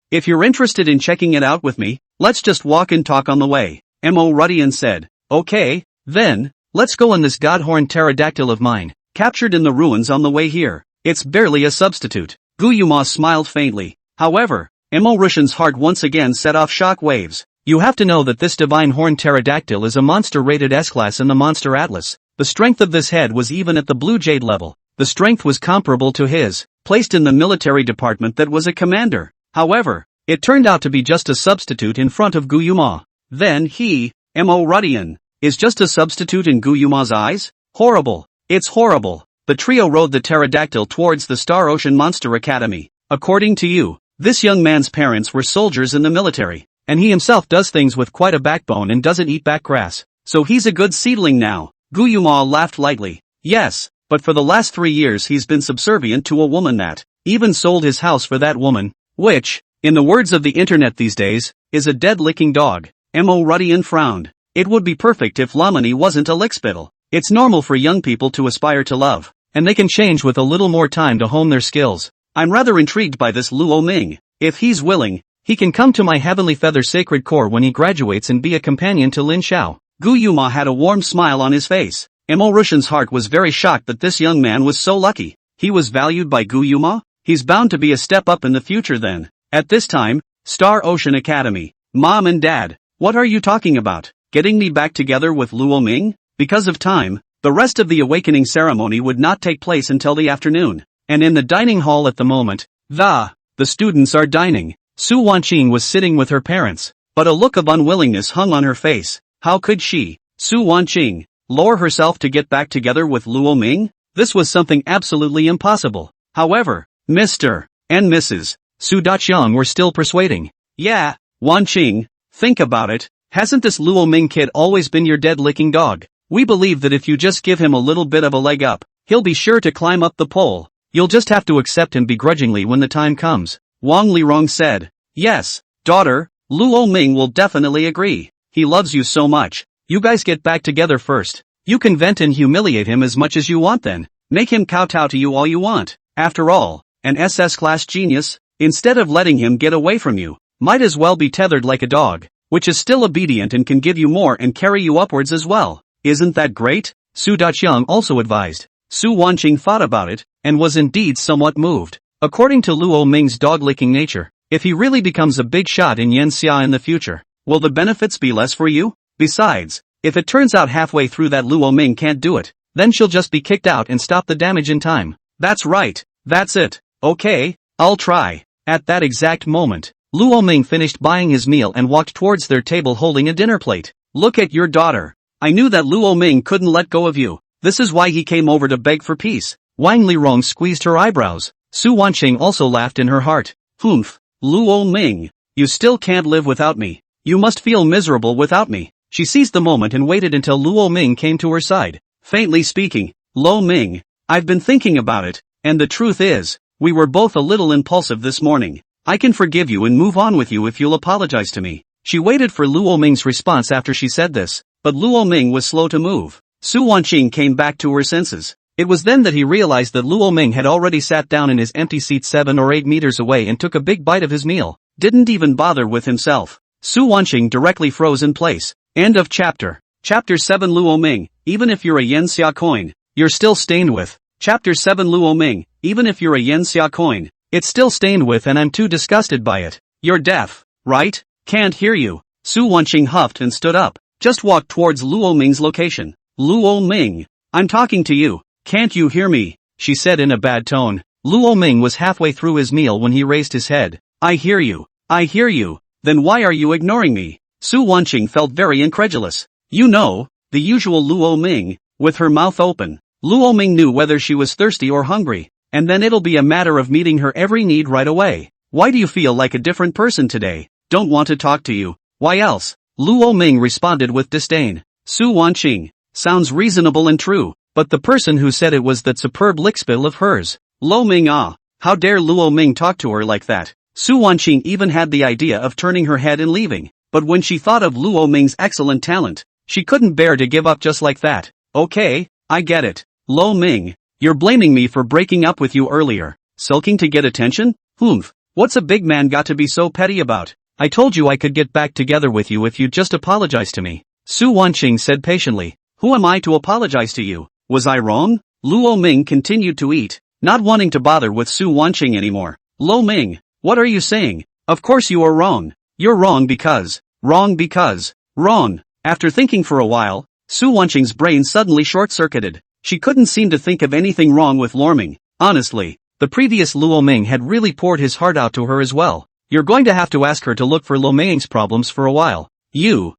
Speaker 1: If you're interested in checking it out with me, let's just walk and talk on the way. Mo Rudian said. Okay, then, let's go on this godhorn pterodactyl of mine, captured in the ruins on the way here. It's barely a substitute. Guyuma smiled faintly. However, Mo Rushan's heart once again set off shock waves. You have to know that this divine horned pterodactyl is a monster rated S-class in the Monster Atlas. The strength of this head was even at the Blue Jade level. The strength was comparable to his, placed in the military department that was a commander. However, it turned out to be just a substitute in front of Guyuma. Then he, Mo Rudian, is just a substitute in Guyuma's eyes? Horrible. It's horrible. The trio rode the pterodactyl towards the Star Ocean Monster Academy. According to you, this young man's parents were soldiers in the military, and he himself does things with quite a backbone and doesn't eat back grass. So he's a good seedling now. Guyuma laughed lightly. Yes, but for the last 3 years he's been subservient to a woman that even sold his house for that woman, which, in the words of the internet these days, is a dead-licking dog. Mo Rudian frowned. It would be perfect if Lamani wasn't a lickspittle. It's normal for young people to aspire to love, and they can change with a little more time to hone their skills. I'm rather intrigued by this Luo Ming. If he's willing, he can come to my Heavenly Feather Sacred Core when he graduates and be a companion to Lin Xiao. Guyuma had a warm smile on his face. Mo Rushan's heart was very shocked that this young man was so lucky. He was valued by Guyuma? He's bound to be a step up in the future then. At this time, Star Ocean Academy. Mom and Dad, what are you talking about? Getting me back together with Luo Ming? Because of time, the rest of the awakening ceremony would not take place until the afternoon. And in the dining hall at the moment, the students are dining. Su Wanqing was sitting with her parents, but a look of unwillingness hung on her face. How could she, Su Wanqing, lower herself to get back together with Luo Ming? This was something absolutely impossible. However, Mr. and Mrs. Su Daqiang were still persuading. Yeah, Wanqing, think about it. Hasn't this Luo Ming kid always been your dead-licking dog? We believe that if you just give him a little bit of a leg up, he'll be sure to climb up the pole. You'll just have to accept him begrudgingly when the time comes. Wang Lirong said. Yes, daughter, Luo Ming will definitely agree. He loves you so much. You guys get back together first. You can vent and humiliate him as much as you want then. Make him kowtow to you all you want. After all, an SS class genius, instead of letting him get away from you, might as well be tethered like a dog, which is still obedient and can give you more and carry you upwards as well. Isn't that great? Su Daqiang also advised. Su Wanqing thought about it, and was indeed somewhat moved. According to Luo Ming's dog-licking nature, if he really becomes a big shot in Yanxia in the future, will the benefits be less for you? Besides, if it turns out halfway through that Luo Ming can't do it, then she'll just be kicked out and stop the damage in time. That's right, that's it. Okay, I'll try. At that exact moment, Luo Ming finished buying his meal and walked towards their table holding a dinner plate. Look at your daughter. I knew that Luo Ming couldn't let go of you. This is why he came over to beg for peace. Wang Lirong squeezed her eyebrows. Su Wanqing also laughed in her heart. Humph, Luo Ming, you still can't live without me. You must feel miserable without me. She seized the moment and waited until Luo Ming came to her side. Faintly speaking, Luo Ming, I've been thinking about it, and the truth is, we were both a little impulsive this morning. I can forgive you and move on with you if you'll apologize to me. She waited for Luo Ming's response after she said this, but Luo Ming was slow to move. Su Wanqing came back to her senses. It was then that he realized that Luo Ming had already sat down in his empty seat 7 or 8 meters away and took a big bite of his meal. didn't even bother with himself. Su Wanqing directly froze in place. End of chapter. Chapter 7 Luo Ming, even if you're a yen xia coin, you're still stained with. Chapter 7 Luo Ming, even if you're a yen xia coin, it's still stained with and I'm too disgusted by it. You're deaf, right? Can't hear you. Su Wanqing huffed and stood up. Just walked towards Luo Ming's location. Luo Ming, I'm talking to you. Can't you hear me? She said in a bad tone. Luo Ming was halfway through his meal when he raised his head. I hear you. I hear you. Then why are you ignoring me? Su Wanqing felt very incredulous. You know, the usual Luo Ming, with her mouth open. Luo Ming knew whether she was thirsty or hungry, and then it'll be a matter of meeting her every need right away. Why do you feel like a different person today? Don't want to talk to you. Why else? Luo Ming responded with disdain. Su Wanqing, sounds reasonable and true, but the person who said it was that superb lickspittle of hers. Lo Ming how dare Luo Ming talk to her like that? Su Wanqing even had the idea of turning her head and leaving, but when she thought of Luo Ming's excellent talent, she couldn't bear to give up just like that. Okay, I get it. Lo Ming, you're blaming me for breaking up with you earlier. Sulking to get attention? Humph, what's a big man got to be so petty about? I told you I could get back together with you if you'd just apologize to me. Su Wanqing said patiently. Who am I to apologize to you? Was I wrong? Luo Ming continued to eat, not wanting to bother with Su Wanqing anymore. Lo Ming, what are you saying? Of course you are wrong. You're wrong because. Wrong. After thinking for a while, Su Wanqing's brain suddenly short-circuited. She couldn't seem to think of anything wrong with Lorming. Honestly, the previous Luo Ming had really poured his heart out to her as well. You're going to have to ask her to look for Lo Ming's problems for a while. You.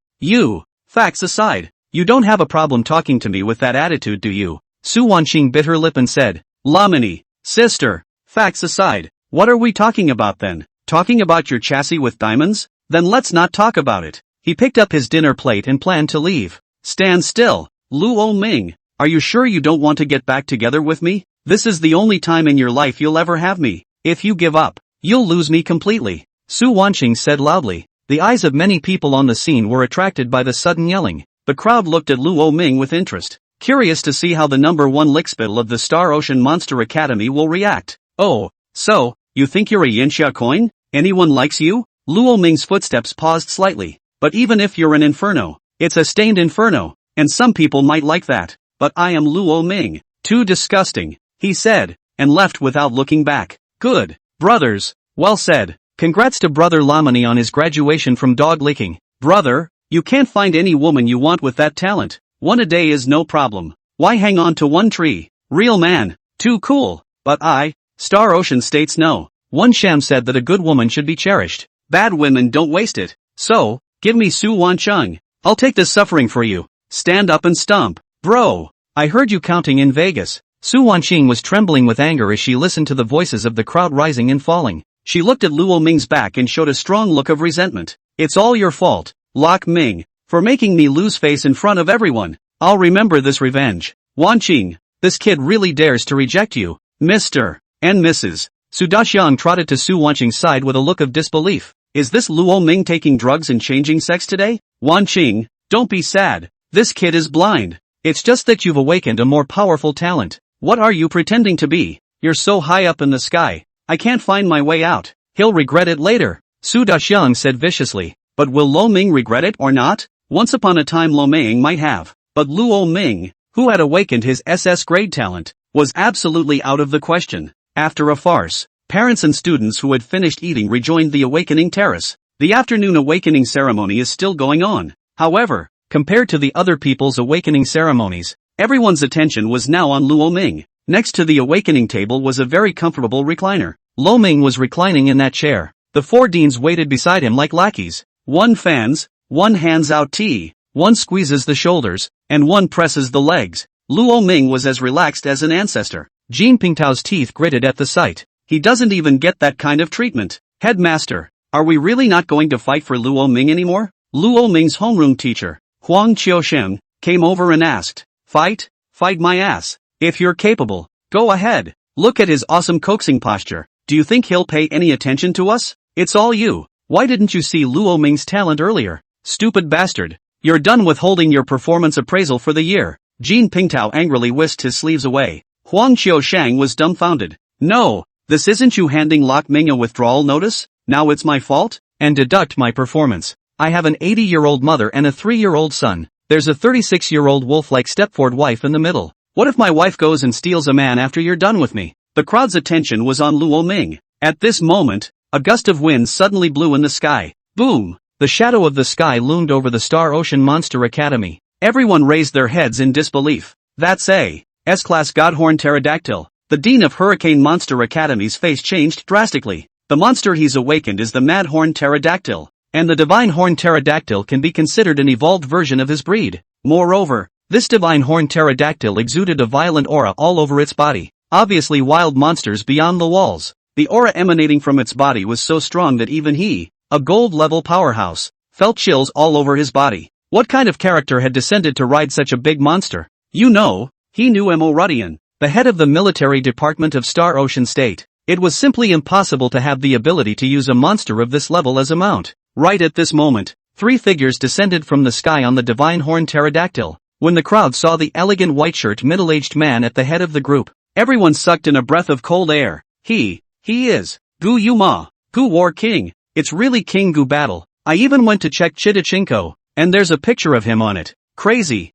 Speaker 1: Facts aside, you don't have a problem talking to me with that attitude, do you? Su Wanqing bit her lip and said, Lamini, sister, facts aside, what are we talking about then? Talking about your chassis with diamonds? Then let's not talk about it. He picked up his dinner plate and planned to leave. Stand still, Luo Ming. Are you sure you don't want to get back together with me? This is the only time in your life you'll ever have me. If you give up, you'll lose me completely. Su Wanqing said loudly. The eyes of many people on the scene were attracted by the sudden yelling. The crowd looked at Luo Ming with interest, curious to see how the number 1 lickspittle of the Star Ocean Monster Academy will react. Oh, so, you think you're a Yinxia coin? Anyone likes you? Luo Ming's footsteps paused slightly. But even if you're an inferno, it's a stained inferno, and some people might like that. But I am Luo Ming. Too disgusting, he said, and left without looking back. Good, brothers, well said. Congrats to Brother Lamini on his graduation from dog licking. Brother, you can't find any woman you want with that talent. One a day is no problem. Why hang on to one tree? Real man, too cool. But Star Ocean states no. One sham said that a good woman should be cherished. Bad women don't waste it. So, give me Su Wanqing. I'll take this suffering for you. Stand up and stomp. Bro, I heard you counting in Vegas. Su Wanqing was trembling with anger as she listened to the voices of the crowd rising and falling. She looked at Luo Ming's back and showed a strong look of resentment. It's all your fault, Lok Ming, for making me lose face in front of everyone. I'll remember this revenge. Wanqing, this kid really dares to reject you. Mr. and Mrs. Su Daxiang trotted to Su Wanqing's side with a look of disbelief. Is this Luo Ming taking drugs and changing sex today? Wanqing, don't be sad. This kid is blind. It's just that you've awakened a more powerful talent. What are you pretending to be? You're so high up in the sky. I can't find my way out. He'll regret it later. Su Daxiang said viciously. But will Lo Ming regret it or not? Once upon a time Lo Ming might have. But Luo Ming, who had awakened his SS grade talent, was absolutely out of the question. After a farce, parents and students who had finished eating rejoined the awakening terrace. The afternoon awakening ceremony is still going on. However, compared to the other people's awakening ceremonies, everyone's attention was now on Luo Ming. Next to the awakening table was a very comfortable recliner. Lo Ming was reclining in that chair. The 4 deans waited beside him like lackeys. One fans, one hands out tea, one squeezes the shoulders, and one presses the legs. Luo Ming was as relaxed as an ancestor. Jean Pingtao's teeth gritted at the sight. He doesn't even get that kind of treatment. Headmaster, are we really not going to fight for Luo Ming anymore? Luo Ming's homeroom teacher, Huang Qiusheng, came over and asked. Fight? Fight my ass. If you're capable, go ahead. Look at his awesome coaxing posture. Do you think he'll pay any attention to us? It's all you. Why didn't you see Luo Ming's talent earlier? Stupid bastard. You're done withholding your performance appraisal for the year. Jean Pingtao angrily whisked his sleeves away. Huang Qiusheng was dumbfounded. No, this isn't you handing Lok Ming a withdrawal notice? Now it's my fault? And deduct my performance. I have an 80-year-old mother and a 3-year-old son. There's a 36-year-old wolf-like Stepford wife in the middle. What if my wife goes and steals a man after you're done with me? The crowd's attention was on Luo Ming. At this moment, a gust of wind suddenly blew in the sky. Boom! The shadow of the sky loomed over the Star Ocean Monster Academy. Everyone raised their heads in disbelief. That's a S-Class Godhorn Pterodactyl. The Dean of Hurricane Monster Academy's face changed drastically. The monster he's awakened is the Madhorn Pterodactyl, and the Divine Horn Pterodactyl can be considered an evolved version of his breed. Moreover, this Divine Horn Pterodactyl exuded a violent aura all over its body, obviously wild monsters beyond the walls. The aura emanating from its body was so strong that even he, a gold-level powerhouse, felt chills all over his body. What kind of character had descended to ride such a big monster? You know, he knew Mo Rudian, the head of the military department of Star Ocean State. It was simply impossible to have the ability to use a monster of this level as a mount. Right at this moment, 3 figures descended from the sky on the Divine Horn Pterodactyl. When the crowd saw the elegant white-shirt middle-aged man at the head of the group, everyone sucked in a breath of cold air. He is Gu Yuma, Gu War King. It's really King Gu Battle. I even went to check Chitachinko, and there's a picture of him on it. Crazy.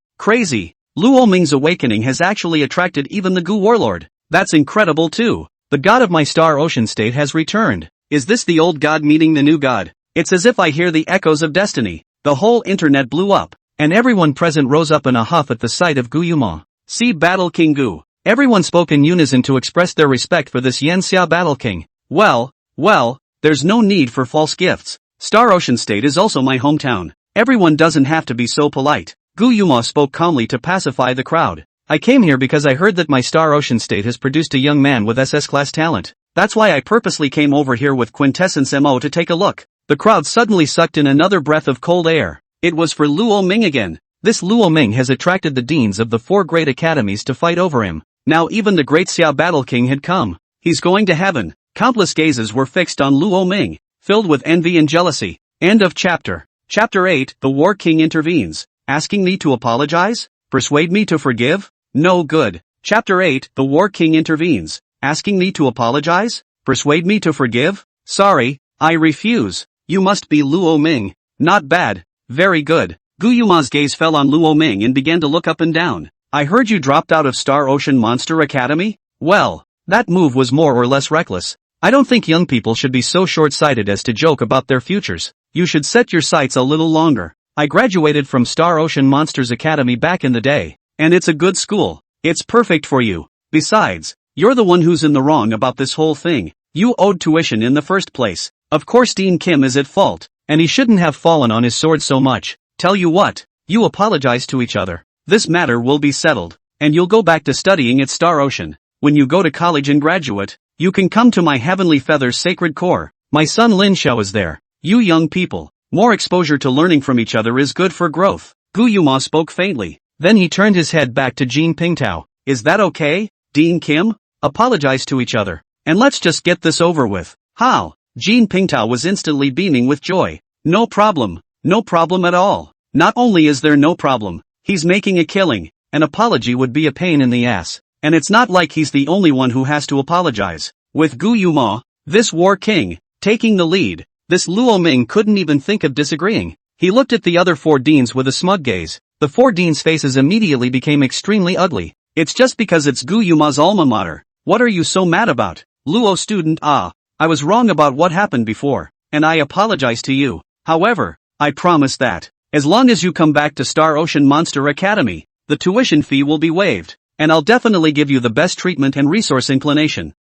Speaker 1: Luo Ming's awakening has actually attracted even the Gu Warlord. That's incredible too. The god of my Star Ocean State has returned. Is this the old god meeting the new god? It's as if I hear the echoes of destiny. The whole internet blew up, and everyone present rose up in a huff at the sight of Gu Yuma. See Battle King Gu. Everyone spoke in unison to express their respect for this Yanxia Battle King. Well, there's no need for false gifts. Star Ocean State is also my hometown. Everyone doesn't have to be so polite. Gu Yuma spoke calmly to pacify the crowd. I came here because I heard that my Star Ocean State has produced a young man with SS-class talent. That's why I purposely came over here with Quintessence MO to take a look. The crowd suddenly sucked in another breath of cold air. It was for Luo Ming again. This Luo Ming has attracted the deans of the 4 great academies to fight over him. Now even the great Xia Battle King had come. He's going to heaven. Countless gazes were fixed on Luo Ming, filled with envy and jealousy. End of chapter. Chapter 8, The War King intervenes. Asking me to apologize? Persuade me to forgive? No good. Chapter 8, The War King intervenes. Asking me to apologize? Persuade me to forgive? Sorry, I refuse. You must be Luo Ming. Not bad. Very good. Gu Yuma's gaze fell on Luo Ming and began to look up and down. I heard you dropped out of Star Ocean Monster Academy? Well, that move was more or less reckless. I don't think young people should be so short-sighted as to joke about their futures. You should set your sights a little longer. I graduated from Star Ocean Monsters Academy back in the day, and it's a good school. It's perfect for you. Besides, you're the one who's in the wrong about this whole thing. You owed tuition in the first place. Of course Dean Kim is at fault, and he shouldn't have fallen on his sword so much. Tell you what, you apologize to each other. This matter will be settled, and you'll go back to studying at Star Ocean. When you go to college and graduate, you can come to my Heavenly Feathers Sacred Core. My son Lin Xiao is there. You young people, more exposure to learning from each other is good for growth. Gu Yuma spoke faintly. Then he turned his head back to Jean Pingtao. Is that okay, Dean Kim? Apologize to each other, and let's just get this over with. How? Jean Pingtao was instantly beaming with joy. No problem at all. Not only is there no problem, he's making a killing. An apology would be a pain in the ass, and it's not like he's the only one who has to apologize. With Gu Yuma, this War King, taking the lead, this Luo Ming couldn't even think of disagreeing. He looked at the other 4 deans with a smug gaze. The 4 deans' faces immediately became extremely ugly. It's just because it's Gu Yuma's alma mater. What are you so mad about? Luo student, I was wrong about what happened before, and I apologize to you. However, I promise that, as long as you come back to Star Ocean Monster Academy, the tuition fee will be waived, and I'll definitely give you the best treatment and resource inclination.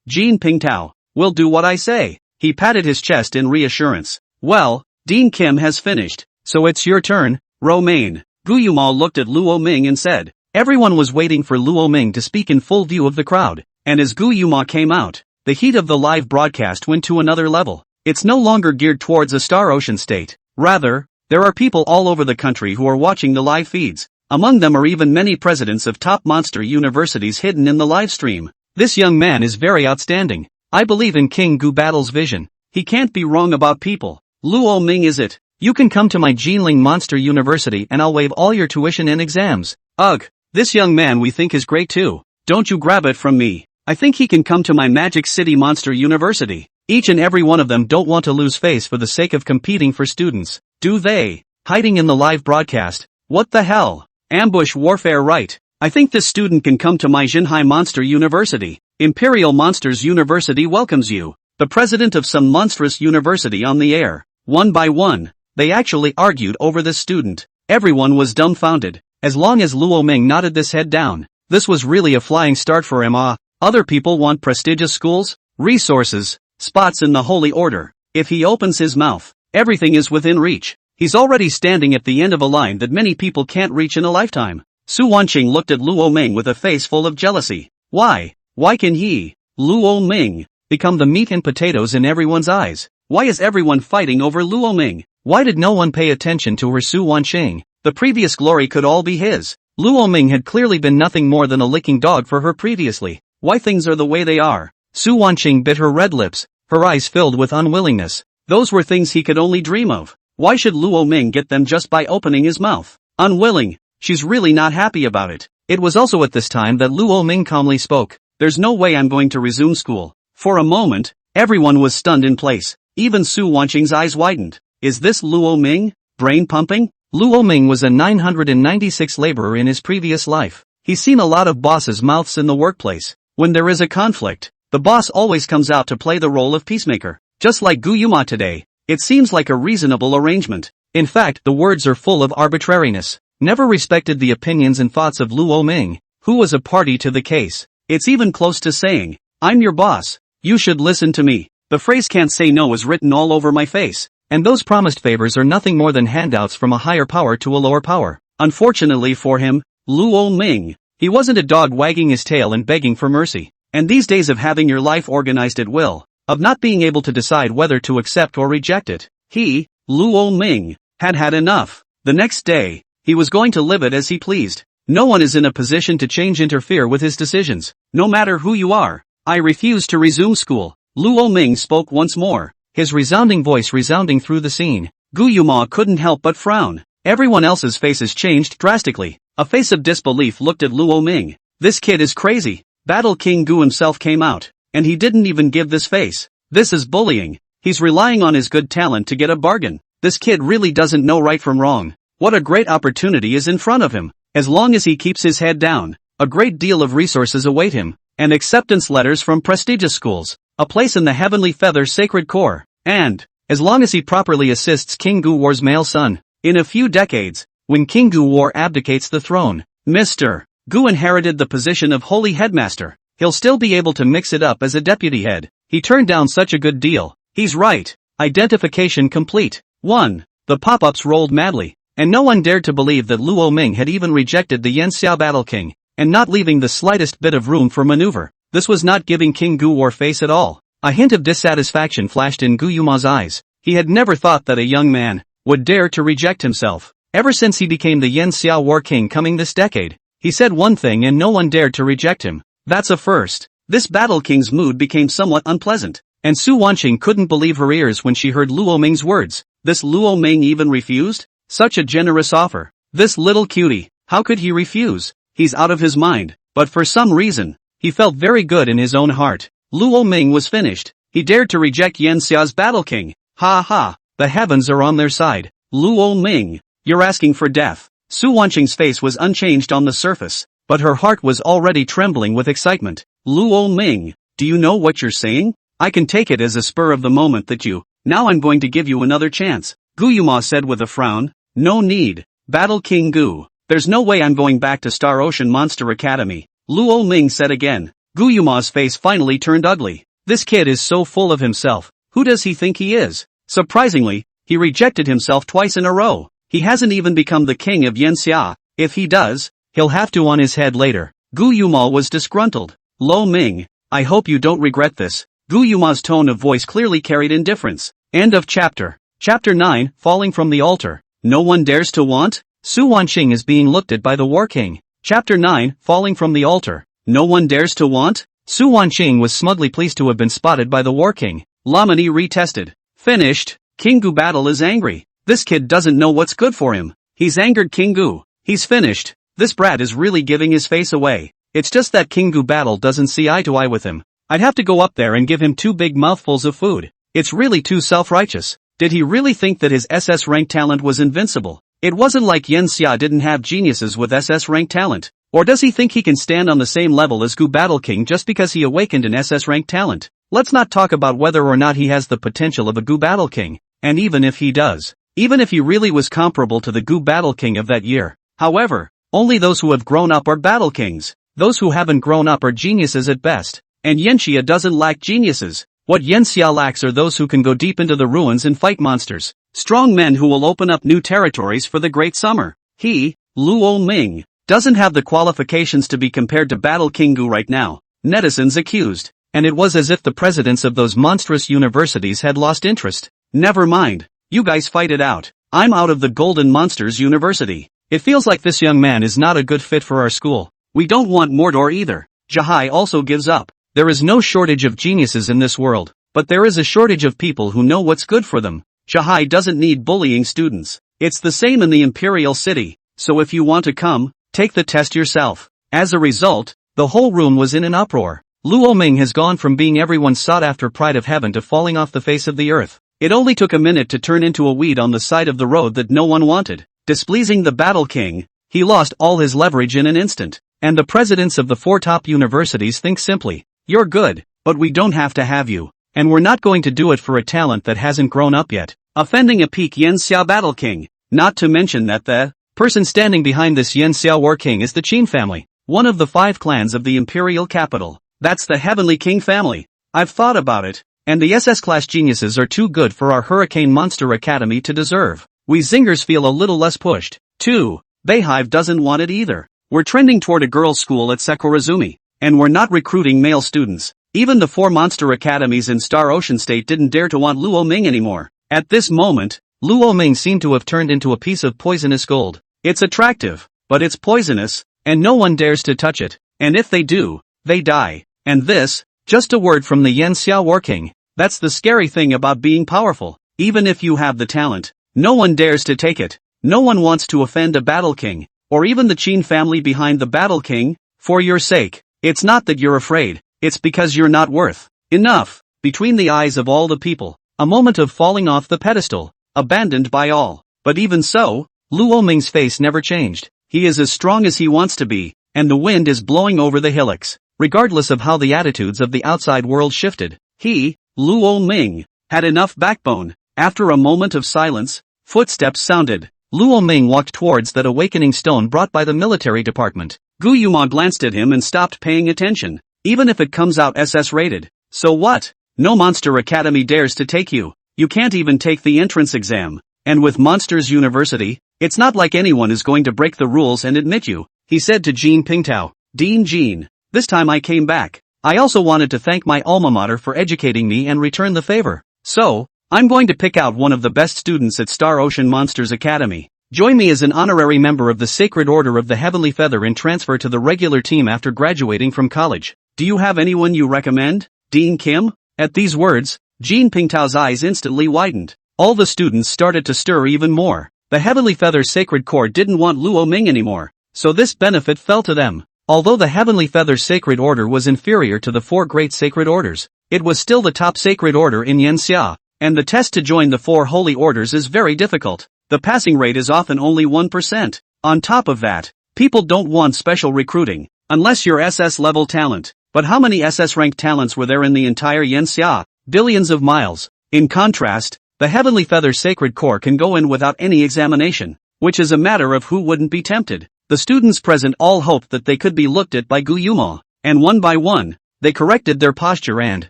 Speaker 1: Jean Pingtao, will do what I say. He patted his chest in reassurance. Well, Dean Kim has finished, so it's your turn, Romaine. Gu Yuma looked at Luo Ming and said. Everyone was waiting for Luo Ming to speak in full view of the crowd, and as Gu Yuma came out, the heat of the live broadcast went to another level. It's no longer geared towards a Star Ocean State. Rather, there are people all over the country who are watching the live feeds. Among them are even many presidents of top monster universities hidden in the live stream. This young man is very outstanding. I believe in King Gu Battle's vision. He can't be wrong about people. Luo Ming is it. You can come to my Jinling Monster University and I'll waive all your tuition and exams. Ugh, this young man we think is great too. Don't you grab it from me. I think he can come to my Magic City Monster University. Each and every one of them don't want to lose face for the sake of competing for students, do they? Hiding in the live broadcast. What the hell? Ambush warfare, right? I think this student can come to my Jinhai Monster University. Imperial Monsters University welcomes you. The president of some monstrous university on the air. One by one, they actually argued over this student. Everyone was dumbfounded. As long as Luo Ming nodded this head down, this was really a flying start for him. Other people want prestigious schools, resources, spots in the holy order. If he opens his mouth, everything is within reach. He's already standing at the end of a line that many people can't reach in a lifetime. Su Wanqing looked at Luo Ming with a face full of jealousy. Why can he, Luo Ming, become the meat and potatoes in everyone's eyes? Why is everyone fighting over Luo Ming? Why did no one pay attention to her? Su Wanqing? The previous glory could all be his. Luo Ming had clearly been nothing more than a licking dog for her previously. Why things are the way they are? Su Wanqing bit her red lips, her eyes filled with unwillingness. Those were things he could only dream of. Why should Luo Ming get them just by opening his mouth? Unwilling. She's really not happy about it. It was also at this time that Luo Ming calmly spoke. There's no way I'm going to resume school. For a moment, everyone was stunned in place. Even Su Wanqing's eyes widened. Is this Luo Ming? Brain pumping? Luo Ming was a 996 laborer in his previous life. He's seen a lot of bosses' mouths in the workplace. When there is a conflict, the boss always comes out to play the role of peacemaker. Just like Gu Yuma today. It seems like a reasonable arrangement. In fact, the words are full of arbitrariness. Never respected the opinions and thoughts of Luo Ming, who was a party to the case. It's even close to saying, I'm your boss. You should listen to me. The phrase can't say no is written all over my face. And those promised favors are nothing more than handouts from a higher power to a lower power. Unfortunately for him, Luo Ming, he wasn't a dog wagging his tail and begging for mercy. And these days of having your life organized at will, of not being able to decide whether to accept or reject it, he, Luo Ming, had had enough. The next day, he was going to live it as he pleased. No one is in a position to interfere with his decisions. No matter who you are, I refuse to resume school. Luo Ming spoke once more, his resounding voice resounding through the scene. Gu Yuma couldn't help but frown. Everyone else's faces changed drastically. A face of disbelief looked at Luo Ming. This kid is crazy. Battle King Gu himself came out, and he didn't even give this face. This is bullying. He's relying on his good talent to get a bargain. This kid really doesn't know right from wrong. What a great opportunity is in front of him. As long as he keeps his head down, a great deal of resources await him, and acceptance letters from prestigious schools, a place in the Heavenly Feather Sacred Corps, and, as long as he properly assists King Gu War's male son, in a few decades, when King Gu War abdicates the throne, Mr. Gu inherited the position of Holy Headmaster. He'll still be able to mix it up as a deputy head. He turned down such a good deal. He's right. Identification complete. 1. The pop-ups rolled madly, and no one dared to believe that Luo Ming had even rejected the Yanxia Battle King, and not leaving the slightest bit of room for maneuver. This was not giving King Gu War face at all. A hint of dissatisfaction flashed in Gu Yuma's eyes. He had never thought that a young man would dare to reject himself. Ever since he became the Yanxia War King coming this decade, he said one thing and no one dared to reject him. That's a first. This Battle King's mood became somewhat unpleasant, and Su Wanqing couldn't believe her ears when she heard Luo Ming's words. This Luo Ming even refused? Such a generous offer. This little cutie, how could he refuse? He's out of his mind. But for some reason, he felt very good in his own heart. Luo Ming was finished. He dared to reject Yanxia's Battle King. Ha ha, the heavens are on their side. Luo Ming, you're asking for death. Su Wanqing's face was unchanged on the surface, but her heart was already trembling with excitement. Luo Ming, do you know what you're saying? I can take it as a spur of the moment that you, now I'm going to give you another chance. Gu Yuma said with a frown. No need. Battle King Gu. There's no way I'm going back to Star Ocean Monster Academy. Luo Ming said again. Gu Yuma's face finally turned ugly. This kid is so full of himself. Who does he think he is? Surprisingly, he rejected himself twice in a row. He hasn't even become the king of Yanxia. If he does, he'll have to on his head later. Gu Yuma was disgruntled. Lo Ming, I hope you don't regret this. Gu Yuma's tone of voice clearly carried indifference. End of chapter. Chapter 9, Falling from the Altar. No one dares to want? Su Wanqing is being looked at by the War King. Chapter 9, Falling from the Altar. No one dares to want? Su Wanqing was smugly pleased to have been spotted by the War King. Lamini retested. Finished. King Gu Battle is angry. This kid doesn't know what's good for him. He's angered King Gu. He's finished. This brat is really giving his face away. It's just that King Gu Battle doesn't see eye to eye with him. I'd have to go up there and give him 2 big mouthfuls of food. It's really too self-righteous. Did he really think that his SS rank talent was invincible? It wasn't like Yen Xia didn't have geniuses with SS rank talent. Or does he think he can stand on the same level as Gu Battle King just because he awakened an SS rank talent? Let's not talk about whether or not he has the potential of a Gu Battle King, and even if he does, even if he really was comparable to the Gu Battle King of that year. However, only those who have grown up are Battle Kings. Those who haven't grown up are geniuses at best. And Yen Xia doesn't lack geniuses. What Yen Xia lacks are those who can go deep into the ruins and fight monsters. Strong men who will open up new territories for the Great Summer. He, Luo Ming, doesn't have the qualifications to be compared to Battle King Gu right now. Netizens accused. And it was as if the presidents of those monstrous universities had lost interest. Never mind. You guys fight it out. I'm out of the Golden Monsters University. It feels like this young man is not a good fit for our school. We don't want Mordor either. Jahai also gives up. There is no shortage of geniuses in this world, but there is a shortage of people who know what's good for them. Jahai doesn't need bullying students. It's the same in the Imperial City, so if you want to come, take the test yourself. As a result, the whole room was in an uproar. Luo Ming has gone from being everyone's sought-after pride of heaven to falling off the face of the earth. It only took a minute to turn into a weed on the side of the road that no one wanted. Displeasing the Battle King, he lost all his leverage in an instant. And the presidents of the 4 top universities think simply, you're good, but we don't have to have you. And we're not going to do it for a talent that hasn't grown up yet. Offending a peak Yen Xia Battle King. Not to mention that the person standing behind this Yen Xia War King is the Qin family, one of the 5 clans of the imperial capital. That's the Heavenly King family. I've thought about it, and the SS-class geniuses are too good for our Hurricane Monster Academy to deserve. We Zingers feel a little less pushed, too. Bayhive doesn't want it either. We're trending toward a girls' school at Sakurazumi, and we're not recruiting male students. Even the 4 monster academies in Star Ocean State didn't dare to want Luo Ming anymore. At this moment, Luo Ming seemed to have turned into a piece of poisonous gold. It's attractive, but it's poisonous, and no one dares to touch it. And if they do, they die. And this, just a word from the Yen Xia War King. That's the scary thing about being powerful. Even if you have the talent, no one dares to take it. No one wants to offend a Battle King, or even the Qin family behind the Battle King, for your sake. It's not that you're afraid, it's because you're not worth enough. Between the eyes of all the people, a moment of falling off the pedestal, abandoned by all. But even so, Luo Ming's face never changed. He is as strong as he wants to be, and the wind is blowing over the hillocks. Regardless of how the attitudes of the outside world shifted, he, Luo Ming, had enough backbone. After a moment of silence, footsteps sounded. Luo Ming walked towards that awakening stone brought by the military department. Gu Yuma glanced at him and stopped paying attention. Even if it comes out SS rated, so what? No Monster Academy dares to take you. You can't even take the entrance exam. And with Monsters University, it's not like anyone is going to break the rules and admit you, he said to Jean Pingtao. Dean Jean, this time I came back. I also wanted to thank my alma mater for educating me and return the favor. So, I'm going to pick out one of the best students at Star Ocean Monsters Academy. Join me as an honorary member of the Sacred Order of the Heavenly Feather and transfer to the regular team after graduating from college. Do you have anyone you recommend, Dean Kim? At these words, Jean Pingtao's eyes instantly widened. All the students started to stir even more. The Heavenly Feather Sacred Corps didn't want Luo Ming anymore, so this benefit fell to them. Although the Heavenly Feather Sacred Order was inferior to the 4 great sacred orders, it was still the top sacred order in Yanxia, and the test to join the 4 holy orders is very difficult. The passing rate is often only 1%. On top of that, people don't want special recruiting, unless you're SS level talent. But how many SS ranked talents were there in the entire Yanxia? Billions of miles. In contrast, the Heavenly Feather Sacred Corps can go in without any examination, which is a matter of who wouldn't be tempted. The students present all hoped that they could be looked at by Gu Yuma, and one by one, they corrected their posture and,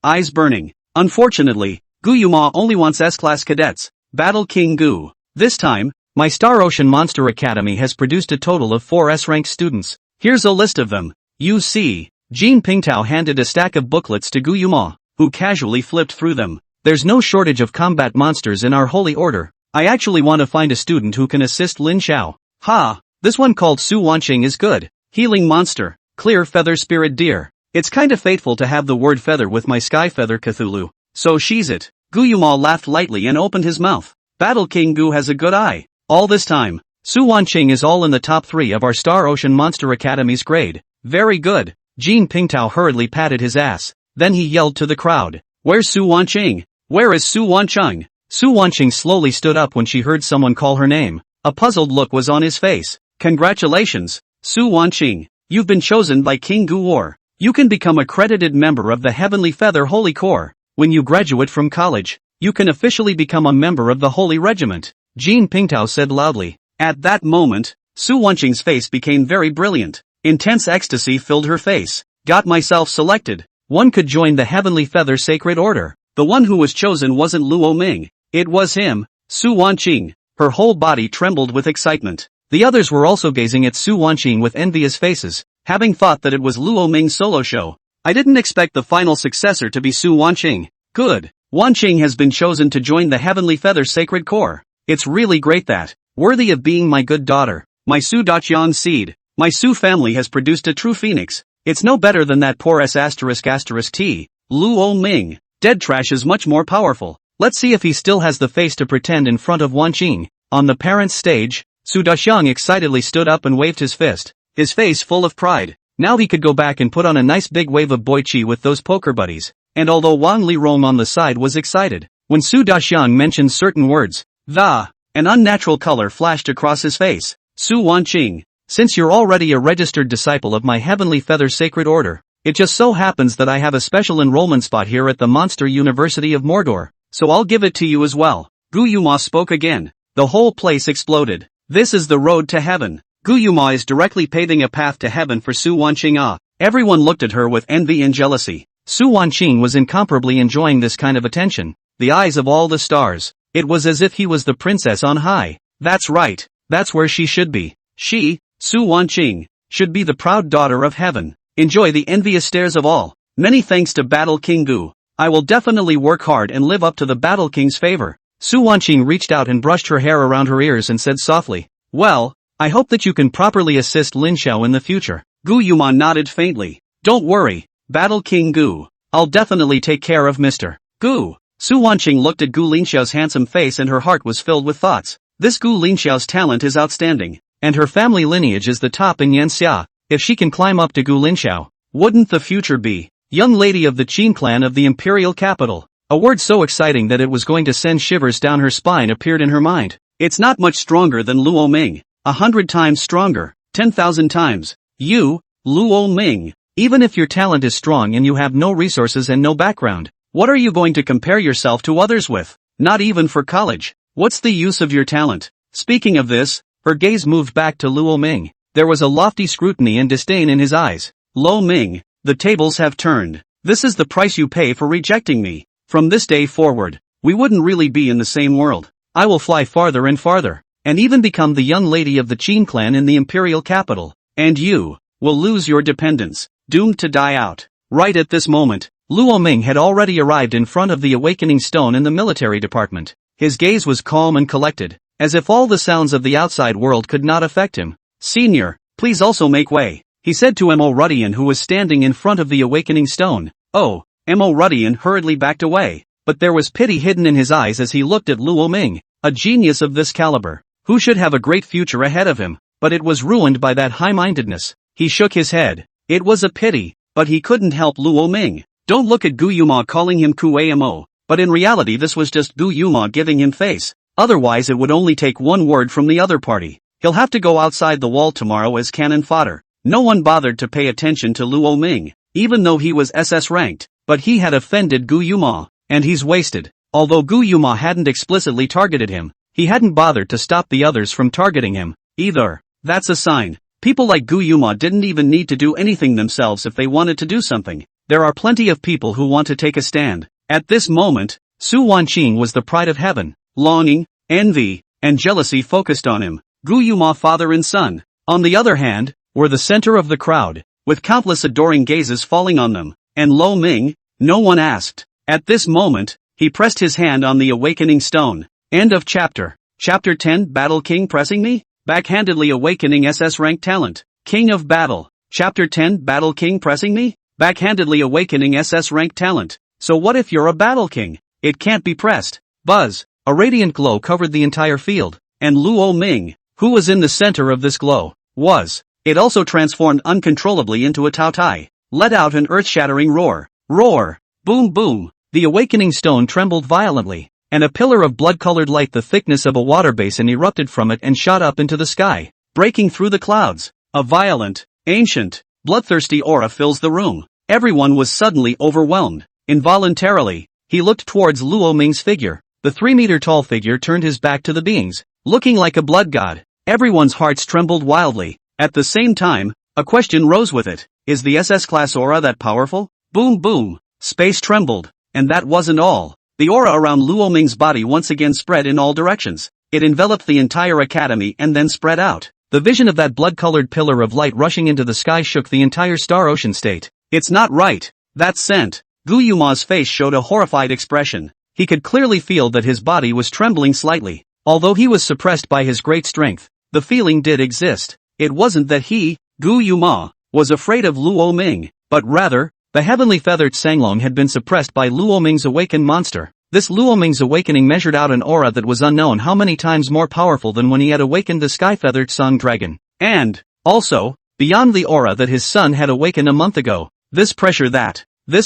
Speaker 1: eyes burning. Unfortunately, Gu Yuma only wants S-class cadets. Battle King Gu. This time, my Star Ocean Monster Academy has produced a total of 4 S-ranked students. Here's a list of them. You see, Jean Pingtao handed a stack of booklets to Gu Yuma, who casually flipped through them. There's no shortage of combat monsters in our holy order. I actually want to find a student who can assist Lin Xiao. Ha! This one called Su Wanqing is good. Healing monster. Clear feather spirit deer. It's kinda fateful to have the word feather with my sky feather Cthulhu. So she's it. Gu Yuma laughed lightly and opened his mouth. Battle King Gu has a good eye. All this time, Su Wanqing is all in the top 3 of our Star Ocean Monster Academy's grade. Very good. Jean Pingtao hurriedly patted his ass. Then he yelled to the crowd, "Where's Su Wanqing? Where is Su Wancheng?" Su Wanqing slowly stood up when she heard someone call her name. A puzzled look was on his face. "Congratulations, Su Wanqing. You've been chosen by King Guor. You can become accredited member of the Heavenly Feather Holy Corps. When you graduate from college, you can officially become a member of the Holy Regiment," Jean Pingtao said loudly. At that moment, Su Wanqing's face became very brilliant. Intense ecstasy filled her face. "Got myself selected. One could join the Heavenly Feather Sacred Order." The one who was chosen wasn't Luo Ming. It was him, Su Wanqing. Her whole body trembled with excitement. The others were also gazing at Su Wanqing with envious faces, having thought that it was Luo Ming's solo show. "I didn't expect the final successor to be Su Wanqing. Good. Wanqing has been chosen to join the Heavenly Feather Sacred Corps. It's really great that, worthy of being my good daughter, my Su Daqian seed. My Su family has produced a true phoenix. It's no better than that poor S***T, Luo Ming. Dead trash is much more powerful. Let's see if he still has the face to pretend in front of Wanqing." On the parents' stage, Su Daxiang excitedly stood up and waved his fist, his face full of pride. Now he could go back and put on a nice big wave of boy chi with those poker buddies. And although Wang Lirong on the side was excited, when Su Daxiang mentioned certain words, an unnatural color flashed across his face. "Su Wanqing, since you're already a registered disciple of my Heavenly Feather Sacred Order, it just so happens that I have a special enrollment spot here at the Monster University of Mordor, so I'll give it to you as well." Gu Yuma spoke again. The whole place exploded. "This is the road to heaven. Gu Yuma is directly paving a path to heaven for Su Wanqing. Everyone looked at her with envy and jealousy. Su Wanqing was incomparably enjoying this kind of attention. The eyes of all the stars. It was as if he was the princess on high. That's right. That's where she should be. She, Su Wanqing, should be the proud daughter of heaven. Enjoy the envious stares of all. Many thanks to Battle King Gu. I will definitely work hard and live up to the Battle King's favor." Su Wanqing reached out and brushed her hair around her ears and said softly, "Well, I hope that you can properly assist Lin Xiao in the future." Gu Yuma nodded faintly. "Don't worry, Battle King Gu. I'll definitely take care of Mr. Gu." Su Wanqing looked at Gu Linxiao's handsome face and her heart was filled with thoughts. This Gu Linxiao's talent is outstanding, and her family lineage is the top in Yanxia. If she can climb up to Gu Linxiao, wouldn't the future be young lady of the Qin clan of the imperial capital? A word so exciting that it was going to send shivers down her spine appeared in her mind. "It's not much stronger than Luo Ming. 100 times stronger. 10,000 times. You, Luo Ming. Even if your talent is strong and you have no resources and no background, what are you going to compare yourself to others with? Not even for college. What's the use of your talent?" Speaking of this, her gaze moved back to Luo Ming. There was a lofty scrutiny and disdain in his eyes. "Luo Ming, the tables have turned. This is the price you pay for rejecting me. From this day forward, we wouldn't really be in the same world. I will fly farther and farther, and even become the young lady of the Qin clan in the imperial capital. And you will lose your dependence, doomed to die out." Right at this moment, Luo Ming had already arrived in front of the awakening stone in the military department. His gaze was calm and collected, as if all the sounds of the outside world could not affect him. "Senior, please also make way," he said to Mo Rudian, who was standing in front of the awakening stone. "Oh." Mo Rudian hurriedly backed away, but there was pity hidden in his eyes as he looked at Luo Ming, a genius of this caliber, who should have a great future ahead of him, but it was ruined by that high-mindedness. He shook his head. It was a pity, but he couldn't help Luo Ming. Don't look at Gu Yuma calling him Kuamo, but in reality this was just Gu Yuma giving him face. Otherwise it would only take one word from the other party. He'll have to go outside the wall tomorrow as cannon fodder. No one bothered to pay attention to Luo Ming, even though he was SS ranked. But he had offended Gu Yuma, and he's wasted. Although Gu Yuma hadn't explicitly targeted him, he hadn't bothered to stop the others from targeting him, either. That's a sign. People like Gu Yuma didn't even need to do anything themselves if they wanted to do something. There are plenty of people who want to take a stand. At this moment, Su Wanqing was the pride of heaven. Longing, envy, and jealousy focused on him. Gu Yuma father and son, on the other hand, were the center of the crowd, with countless adoring gazes falling on them. And Lo Ming, no one asked. At this moment, he pressed his hand on the awakening stone. End of chapter. Chapter 10 Battle King pressing me? Backhandedly awakening SS rank talent. King of Battle. Chapter 10 Battle King pressing me? Backhandedly awakening SS rank talent. So what if you're a Battle King? It can't be pressed. Buzz. A radiant glow covered the entire field. And Luo Ming, who was in the center of this glow, was. It also transformed uncontrollably into a Tao Tai. Let out an earth-shattering roar. Roar! Boom boom! The awakening stone trembled violently, and a pillar of blood-colored light the thickness of a water basin erupted from it and shot up into the sky, breaking through the clouds. A violent, ancient, bloodthirsty aura fills the room. Everyone was suddenly overwhelmed. Involuntarily, he looked towards Luo Ming's figure. The 3-meter-tall figure turned his back to the beings, looking like a blood god. Everyone's hearts trembled wildly. At the same time, a question rose with it. Is the SS-class aura that powerful? Boom boom! Space trembled. And that wasn't all. The aura around Luo Ming's body once again spread in all directions. It enveloped the entire academy and then spread out. The vision of that blood-colored pillar of light rushing into the sky shook the entire Star Ocean state. It's not right. That's scent. Gu Yuma's face showed a horrified expression. He could clearly feel that his body was trembling slightly. Although he was suppressed by his great strength, the feeling did exist. It wasn't that he, Gu Yuma, was afraid of Luo Ming, but rather, the heavenly feathered Sanglong had been suppressed by Luo Ming's awakened monster. This Luo Ming's awakening measured out an aura that was unknown how many times more powerful than when he had awakened the sky-feathered Song Dragon. And, also, beyond the aura that his son had awakened a month ago, this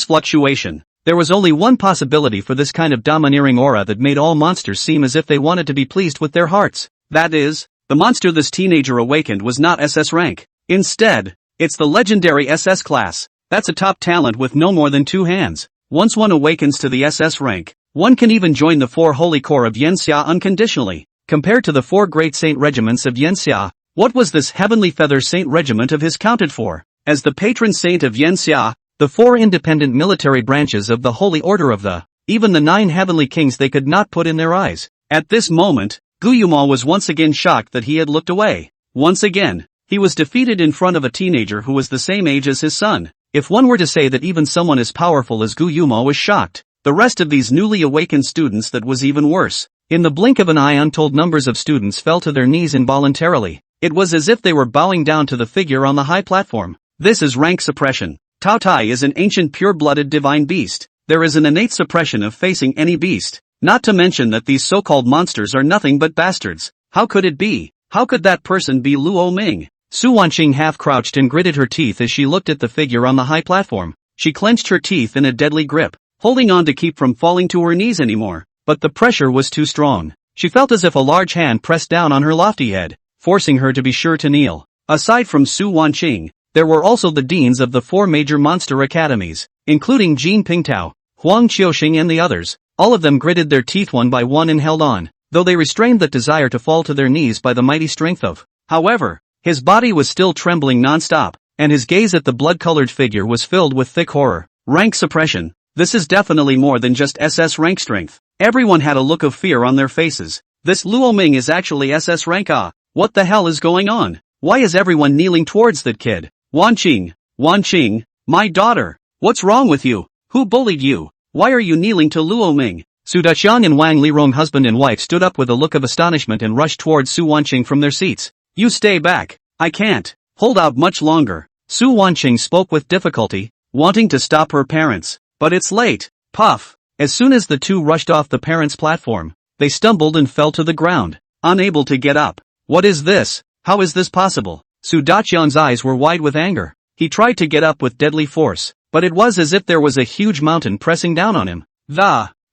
Speaker 1: fluctuation. There was only one possibility for this kind of domineering aura that made all monsters seem as if they wanted to be pleased with their hearts. That is, the monster this teenager awakened was not SS rank. Instead, it's the legendary SS class. That's a top talent with no more than 2 hands. Once one awakens to the SS rank, one can even join the 4 holy corps of Yanxia unconditionally. Compared to the 4 great saint regiments of Yanxia, what was this heavenly feather saint regiment of his counted for? As the patron saint of Yanxia, the 4 independent military branches of the Holy Order of even the 9 heavenly kings they could not put in their eyes. At this moment, Guyuma was once again shocked that he had looked away. Once again, he was defeated in front of a teenager who was the same age as his son. If one were to say that even someone as powerful as Guyuma was shocked, the rest of these newly awakened students that was even worse. In the blink of an eye untold numbers of students fell to their knees involuntarily. It was as if they were bowing down to the figure on the high platform. This is rank suppression. Tao Tai is an ancient pure-blooded divine beast. There is an innate suppression of facing any beast. Not to mention that these so-called monsters are nothing but bastards. How could it be? How could that person be Luo Ming? Su Wanqing half-crouched and gritted her teeth as she looked at the figure on the high platform. She clenched her teeth in a deadly grip, holding on to keep from falling to her knees anymore. But the pressure was too strong. She felt as if a large hand pressed down on her lofty head, forcing her to be sure to kneel. Aside from Su Wanqing, there were also the deans of the 4 major monster academies, including Jin Pingtao, Huang Qiuxing and the others. All of them gritted their teeth one by one and held on, though they restrained that desire to fall to their knees by the mighty strength of. However, his body was still trembling non-stop, and his gaze at the blood-colored figure was filled with thick horror. Rank suppression. This is definitely more than just SS rank strength. Everyone had a look of fear on their faces. This Luo Ming is actually SS rank. What the hell is going on? Why is everyone kneeling towards that kid? Wanqing, my daughter. What's wrong with you? Who bullied you? Why are you kneeling to Luo Ming? Su Daqiang and Wang Lirong, husband and wife, stood up with a look of astonishment and rushed towards Su Wanqing from their seats. You stay back. I can't hold out much longer. Su Wanqing spoke with difficulty, wanting to stop her parents. But it's late. Puff. As soon as the two rushed off the parents' platform, they stumbled and fell to the ground, unable to get up. What is this? How is this possible? Su Daqiang's eyes were wide with anger. He tried to get up with deadly force, but it was as if there was a huge mountain pressing down on him.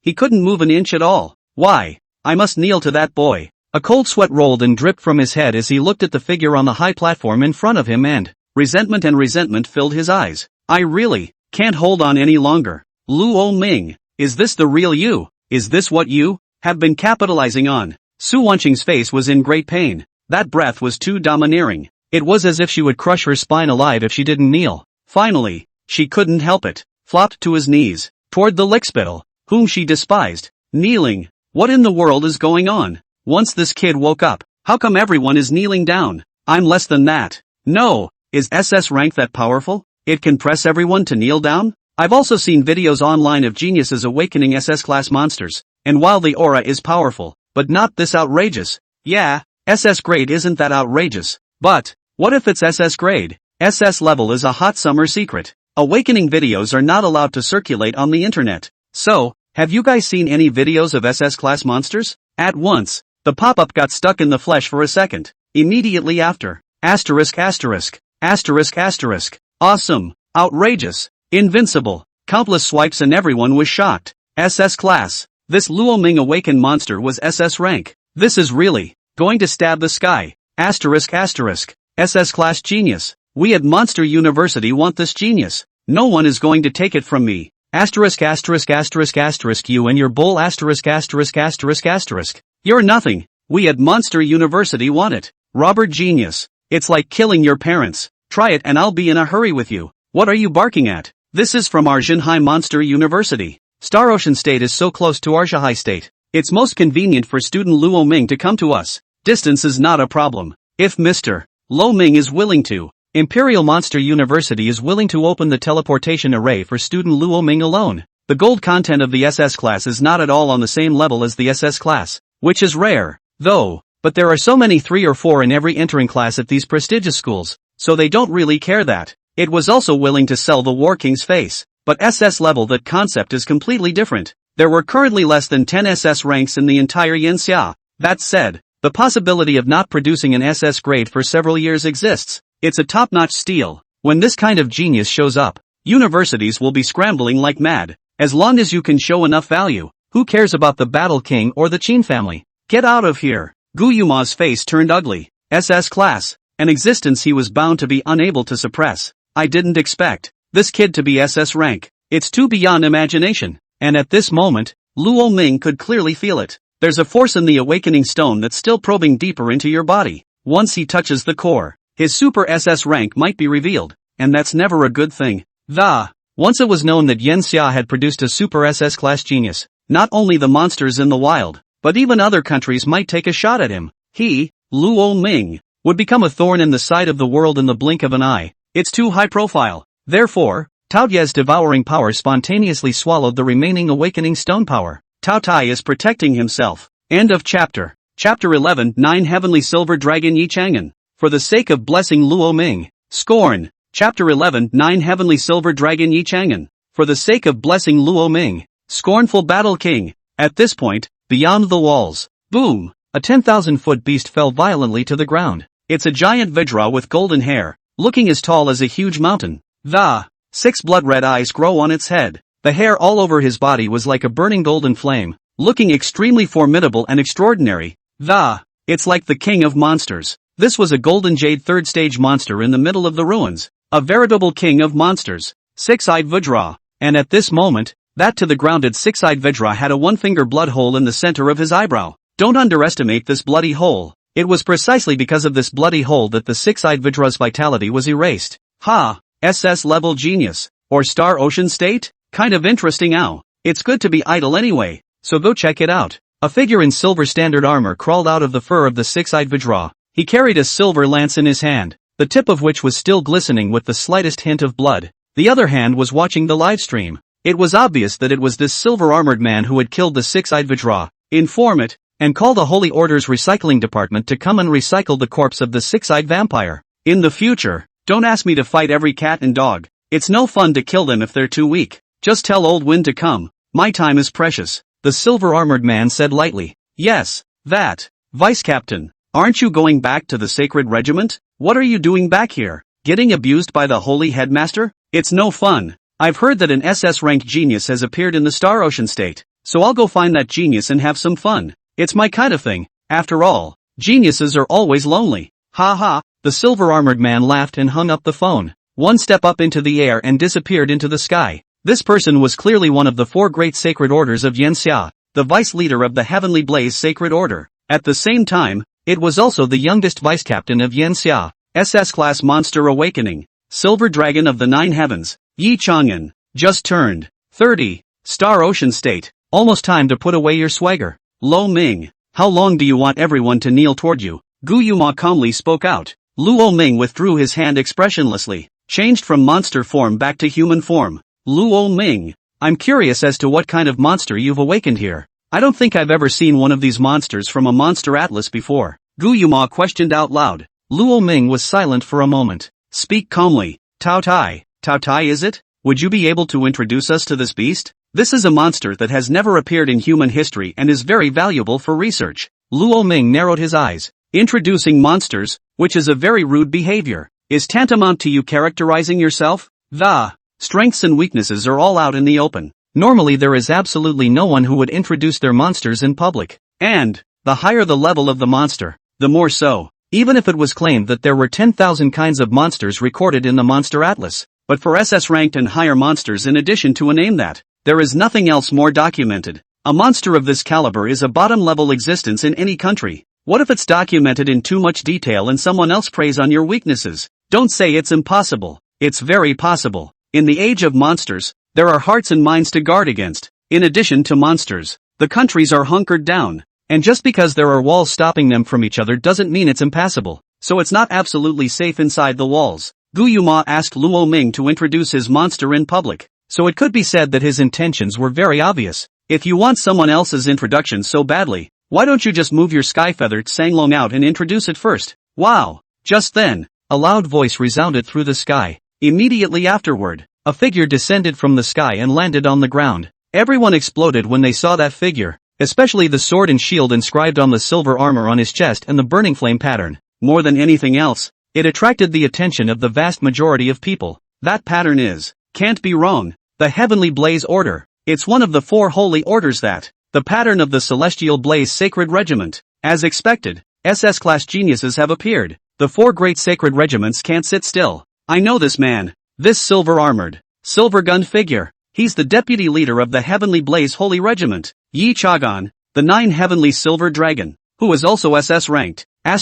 Speaker 1: He couldn't move an inch at all. Why? I must kneel to that boy. A cold sweat rolled and dripped from his head as he looked at the figure on the high platform in front of him, and resentment filled his eyes. I really can't hold on any longer. Luo Ming, is this the real you? Is this what you have been capitalizing on? Su Wanqing's face was in great pain. That breath was too domineering. It was as if she would crush her spine alive if she didn't kneel. Finally, she couldn't help it, flopped to his knees, toward the lickspittle, whom she despised. Kneeling. What in the world is going on? Once this kid woke up, how come everyone is kneeling down? I'm less than that. No, is SS rank that powerful? It can press everyone to kneel down? I've also seen videos online of geniuses awakening SS class monsters, and while the aura is powerful, but not this outrageous. Yeah, SS grade isn't that outrageous. But, what if it's SS grade? SS level is a hot summer secret. Awakening videos are not allowed to circulate on the internet. So, have you guys seen any videos of SS class monsters? At once, the pop-up got stuck in the flesh for a second. Immediately after. Asterisk. Awesome. Outrageous. Invincible. Countless swipes and everyone was shocked. SS class. This Luo Ming awakened monster was SS rank. This is really going to stab the sky. Asterisk asterisk. SS class genius. We at Monster University want this genius. No one is going to take it from me. Asterisk asterisk asterisk asterisk you and your bull asterisk asterisk asterisk asterisk. You're nothing. We at Monster University want it. Robert genius. It's like killing your parents. Try it and I'll be in a hurry with you. What are you barking at? This is from Arjunhai Monster University. Star Ocean State is so close to Arjunhai State. It's most convenient for student Luo Ming to come to us. Distance is not a problem. If Mr. Luo Ming is willing to, Imperial Monster University is willing to open the teleportation array for student Luo Ming alone. The gold content of the SS class is not at all on the same level as the SS class, which is rare, though, but there are so many 3 or 4 in every entering class at these prestigious schools, so they don't really care that. It was also willing to sell the War King's face, but SS level that concept is completely different. There were currently less than 10 SS ranks in the entire Yanxia. That said, the possibility of not producing an SS grade for several years exists. It's a top-notch steal. When this kind of genius shows up, universities will be scrambling like mad. As long as you can show enough value, who cares about the Battle King or the Qin family? Get out of here. Gu Yuma's face turned ugly. SS class, an existence he was bound to be unable to suppress. I didn't expect this kid to be SS rank. It's too beyond imagination. And at this moment, Luo Ming could clearly feel it. There's a force in the awakening stone that's still probing deeper into your body. Once he touches the core, his super SS rank might be revealed, and that's never a good thing. Once it was known that Yanxia had produced a super SS class genius, not only the monsters in the wild, but even other countries might take a shot at him. He, Luo Ming, would become a thorn in the side of the world in the blink of an eye. It's too high profile. Therefore, Tao Ye's devouring power spontaneously swallowed the remaining awakening stone power. Tao Tai is protecting himself. End of chapter. Chapter 11 9 Heavenly Silver Dragon Yi Chang'an. For the sake of blessing Luo Ming. Scorn. Chapter 11 9 Heavenly Silver Dragon Yi Chang'an. For the sake of blessing Luo Ming. Scornful Battle King. At this point, beyond the walls. Boom! A 10,000-foot beast fell violently to the ground. It's a giant Vidra with golden hair, looking as tall as a huge mountain. The 6 blood-red eyes grow on its head. The hair all over his body was like a burning golden flame, looking extremely formidable and extraordinary. It's like the king of monsters. This was a golden jade 3rd stage monster in the middle of the ruins. A veritable king of monsters. 6-eyed Vidra. And at this moment, that to the grounded 6-eyed Vidra had a 1-finger blood hole in the center of his eyebrow. Don't underestimate this bloody hole. It was precisely because of this bloody hole that the 6-eyed Vidra's vitality was erased. SS level genius. Or Star Ocean State? Kind of interesting ow. It's good to be idle anyway, so go check it out. A figure in silver standard armor crawled out of the fur of the 6-eyed Vidra. He carried a silver lance in his hand, the tip of which was still glistening with the slightest hint of blood. The other hand was watching the live stream. It was obvious that it was this silver-armored man who had killed the 6-eyed Vidra. Inform it, and call the Holy Order's recycling department to come and recycle the corpse of the 6-eyed vampire. In the future, don't ask me to fight every cat and dog. It's no fun to kill them if they're too weak. Just tell Old Wind to come. My time is precious. The silver-armored man said lightly. Yes, that. Vice Captain, aren't you going back to the Sacred Regiment? What are you doing back here? Getting abused by the Holy Headmaster? It's no fun. I've heard that an SS-ranked genius has appeared in the Star Ocean State, so I'll go find that genius and have some fun. It's my kind of thing. After all, geniuses are always lonely. Ha ha. The silver-armored man laughed and hung up the phone. One step up into the air and disappeared into the sky. This person was clearly one of the 4 great sacred orders of Yanxia, the vice leader of the Heavenly Blaze Sacred Order. At the same time, it was also the youngest vice captain of Yanxia. SS-class monster awakening. Silver Dragon of the 9 Heavens. Yi Chang'an. Just turned 30. Star Ocean State. Almost time to put away your swagger. Luo Ming. How long do you want everyone to kneel toward you? Gu Yuma calmly spoke out. Luo Ming withdrew his hand expressionlessly, changed from monster form back to human form. Luo Ming, I'm curious as to what kind of monster you've awakened here. I don't think I've ever seen one of these monsters from a monster atlas before. Gu Yuma questioned out loud. Luo Ming was silent for a moment. Speak calmly. Tao Tai. Tao Tai is it? Would you be able to introduce us to this beast? This is a monster that has never appeared in human history and is very valuable for research. Luo Ming narrowed his eyes. Introducing monsters, which is a very rude behavior, is tantamount to you characterizing yourself? strengths and weaknesses are all out in the open. Normally there is absolutely no one who would introduce their monsters in public. And, the higher the level of the monster, the more so. Even if it was claimed that there were 10,000 kinds of monsters recorded in the Monster Atlas. But for SS ranked and higher monsters, in addition to a name that, there is nothing else more documented. A monster of this caliber is a bottom-level existence in any country. What if it's documented in too much detail and someone else preys on your weaknesses? Don't say it's impossible. It's very possible. In the age of monsters, there are hearts and minds to guard against. In addition to monsters, the countries are hunkered down. And just because there are walls stopping them from each other doesn't mean it's impassable. So it's not absolutely safe inside the walls. Gu Yuma asked Luo Ming to introduce his monster in public. So it could be said that his intentions were very obvious. If you want someone else's introduction so badly, why don't you just move your sky-feathered Sanglong out and introduce it first? Wow! Just then, a loud voice resounded through the sky. Immediately afterward, a figure descended from the sky and landed on the ground. Everyone exploded when they saw that figure, especially the sword and shield inscribed on the silver armor on his chest and the burning flame pattern. More than anything else, it attracted the attention of the vast majority of people. That pattern can't be wrong, the Heavenly Blaze Order. It's one of the 4 holy orders that, the pattern of the Celestial Blaze Sacred Regiment. As expected, SS-class geniuses have appeared. The 4 great sacred regiments can't sit still. I know this man. This silver-armored, silver-gunned figure. He's the deputy leader of the Heavenly Blaze Holy Regiment, Yi Chagan, the 9 Heavenly Silver Dragon, who is also SS ranked. I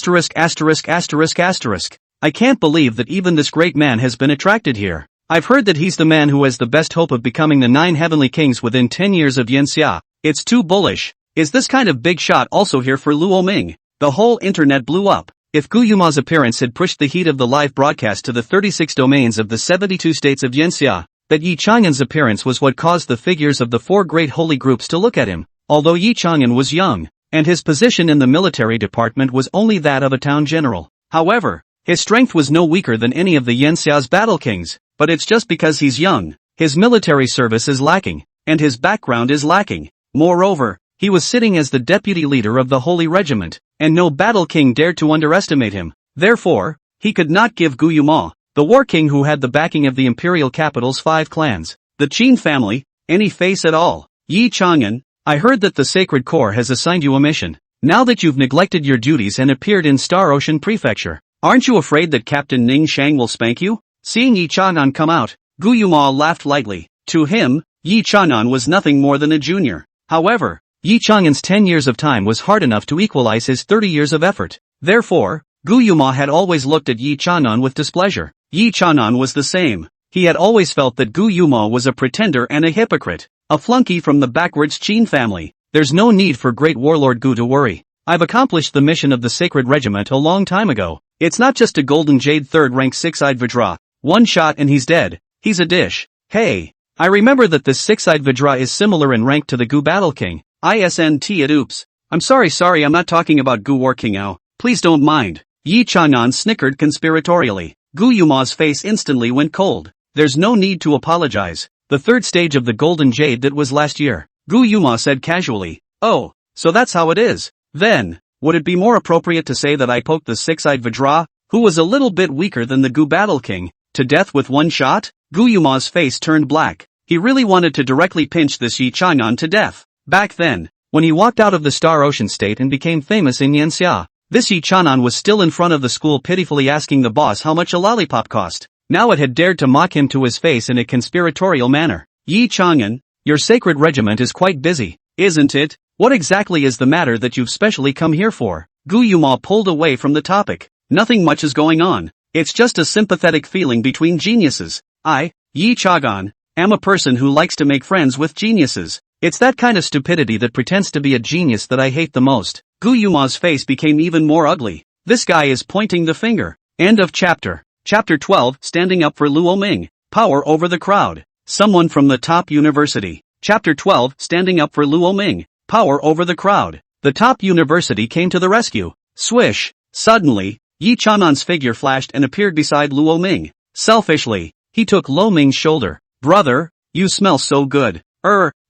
Speaker 1: can't believe that even this great man has been attracted here. I've heard that he's the man who has the best hope of becoming the 9 Heavenly Kings within 10 years of Yanxia. It's too bullish. Is this kind of big shot also here for Luo Ming? The whole internet blew up. If Gu Yuma's appearance had pushed the heat of the live broadcast to the 36 domains of the 72 states of Yanxia, that Yi Chang'an's appearance was what caused the figures of the 4 great holy groups to look at him. Although Yi Chang'an was young, and his position in the military department was only that of a town general. However, his strength was no weaker than any of the Yanxia's battle kings. But it's just because he's young, his military service is lacking, and his background is lacking. Moreover, he was sitting as the deputy leader of the Holy Regiment, and no battle king dared to underestimate him. Therefore, he could not give Gu Yuma, the war king who had the backing of the imperial capital's 5 clans, the Qin family, any face at all. Yi Chang'an, I heard that the Sacred Corps has assigned you a mission. Now that you've neglected your duties and appeared in Star Ocean Prefecture, aren't you afraid that Captain Ning Shang will spank you? Seeing Yi Chang'an come out, Gu Yuma laughed lightly. To him, Yi Chang'an was nothing more than a junior. However, Yi Chang'an's 10 years of time was hard enough to equalize his 30 years of effort. Therefore, Gu Yuma had always looked at Yi Chang'an with displeasure. Yi Chang'an was the same. He had always felt that Gu Yuma was a pretender and a hypocrite, a flunky from the backwards Qin family. There's no need for great warlord Gu to worry. I've accomplished the mission of the Sacred Regiment a long time ago. It's not just a golden jade 3rd rank 6-eyed Vajra. 1 shot and he's dead. He's a dish. Hey, I remember that this 6-eyed Vajra is similar in rank to the Gu Battle King. ISNT it oops. I'm sorry I'm not talking about Gu War King now. Please don't mind. Yi Chang'an snickered conspiratorially. Gu Yuma's face instantly went cold. There's no need to apologize. The 3rd stage of the Golden Jade that was last year. Gu Yuma said casually. Oh, so that's how it is. Then, would it be more appropriate to say that I poked the 6-eyed Vajra, who was a little bit weaker than the Gu Battle King, to death with 1 shot? Gu Yuma's face turned black. He really wanted to directly pinch this Yi Chang'an to death. Back then, when he walked out of the Star Ocean State and became famous in Yanxia, this Yi Chang'an was still in front of the school pitifully asking the boss how much a lollipop cost. Now it had dared to mock him to his face in a conspiratorial manner. Yi Chang'an, your sacred regiment is quite busy, isn't it? What exactly is the matter that you've specially come here for? Gu Yuma pulled away from the topic. Nothing much is going on. It's just a sympathetic feeling between geniuses. I, Yi Chagan, am a person who likes to make friends with geniuses. It's that kind of stupidity that pretends to be a genius that I hate the most. Gu Yuma's face became even more ugly. This guy is pointing the finger. End of chapter. Chapter 12, Standing Up for Luo Ming. Power over the crowd. Someone from the top university. Chapter 12, Standing Up for Luo Ming. Power over the crowd. The top university came to the rescue. Swish. Suddenly, Yi Chang'an's figure flashed and appeared beside Luo Ming. Selfishly, he took Luo Ming's shoulder. Brother, you smell so good.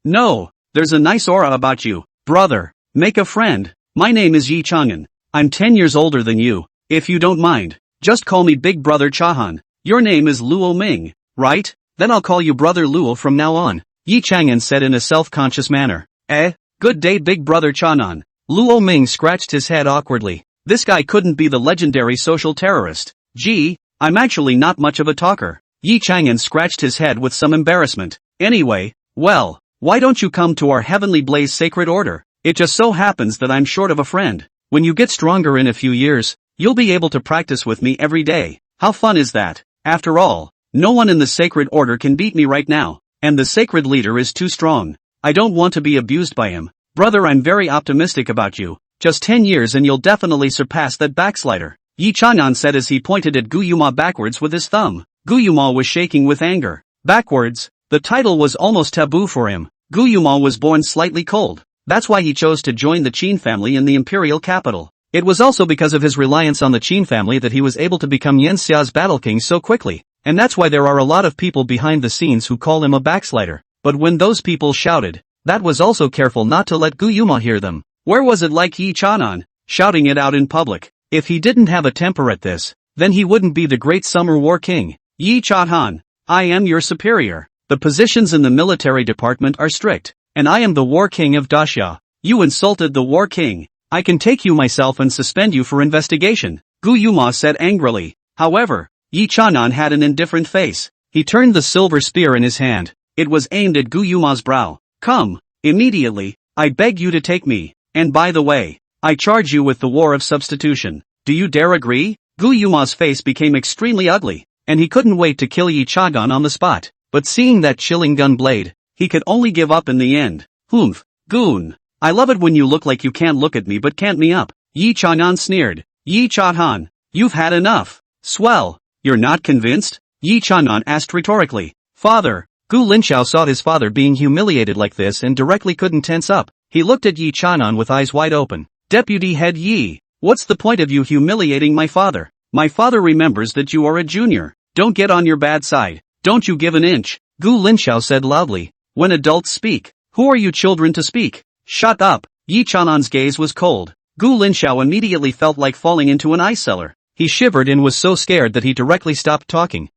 Speaker 1: No, there's a nice aura about you. Brother, make a friend. My name is Yi Chang'an. I'm 10 years older than you. If you don't mind, just call me Big Brother Chahan. Your name is Luo Ming, right? Then I'll call you Brother Luo from now on, Yi Chang'an said in a self-conscious manner. Good day big brother Chanan. Luo Ming scratched his head awkwardly. This guy couldn't be the legendary social terrorist. Gee, I'm actually not much of a talker. Yi Chang'an scratched his head with some embarrassment. Anyway, well, why don't you come to our Heavenly Blaze Sacred Order? It just so happens that I'm short of a friend. When you get stronger in a few years, you'll be able to practice with me every day. How fun is that? After all, no one in the Sacred Order can beat me right now, and the Sacred Leader is too strong. I don't want to be abused by him. Brother, I'm very optimistic about you. Just 10 years and you'll definitely surpass that backslider. Yi Chang'an said as he pointed at Gu Yuma backwards with his thumb. Gu Yuma was shaking with anger. Backwards? The title was almost taboo for him. Gu Yuma was born slightly cold. That's why he chose to join the Qin family in the imperial capital. It was also because of his reliance on the Qin family that he was able to become Yanxia's battle king so quickly. And that's why there are a lot of people behind the scenes who call him a backslider. But when those people shouted, that was also careful not to let Gu Yuma hear them. Where was it like Yi Chang'an, shouting it out in public? If he didn't have a temper at this, then he wouldn't be the great summer war king. Yi Chang'an, I am your superior. The positions in the military department are strict, and I am the war king of Daxia. You insulted the war king. I can take you myself and suspend you for investigation, Gu Yuma said angrily. However, Yi Chang'an had an indifferent face. He turned the silver spear in his hand. It was aimed at Gu Yuma's brow. Come, immediately, I beg you to take me, and by the way, I charge you with the war of substitution. Do you dare agree? Gu Yuma's face became extremely ugly, and he couldn't wait to kill Yi Chang'an on the spot. But seeing that chilling gun blade, he could only give up in the end. Humph, goon. I love it when you look like you can't look at me but can't me up. Yi Chang'an sneered. Yi Chang'an, you've had enough. Swell, you're not convinced? Yi Chang'an asked rhetorically. Father. Gu Linxiao saw his father being humiliated like this and directly couldn't tense up. He looked at Yi Chang'an with eyes wide open. Deputy Head Yi, what's the point of you humiliating my father? My father remembers that you are a junior. Don't get on your bad side. Don't you give an inch. Gu Linxiao said loudly. When adults speak, who are you children to speak? Shut up. Yi Chang'an's gaze was cold. Gu Linxiao immediately felt like falling into an ice cellar. He shivered and was so scared that he directly stopped talking.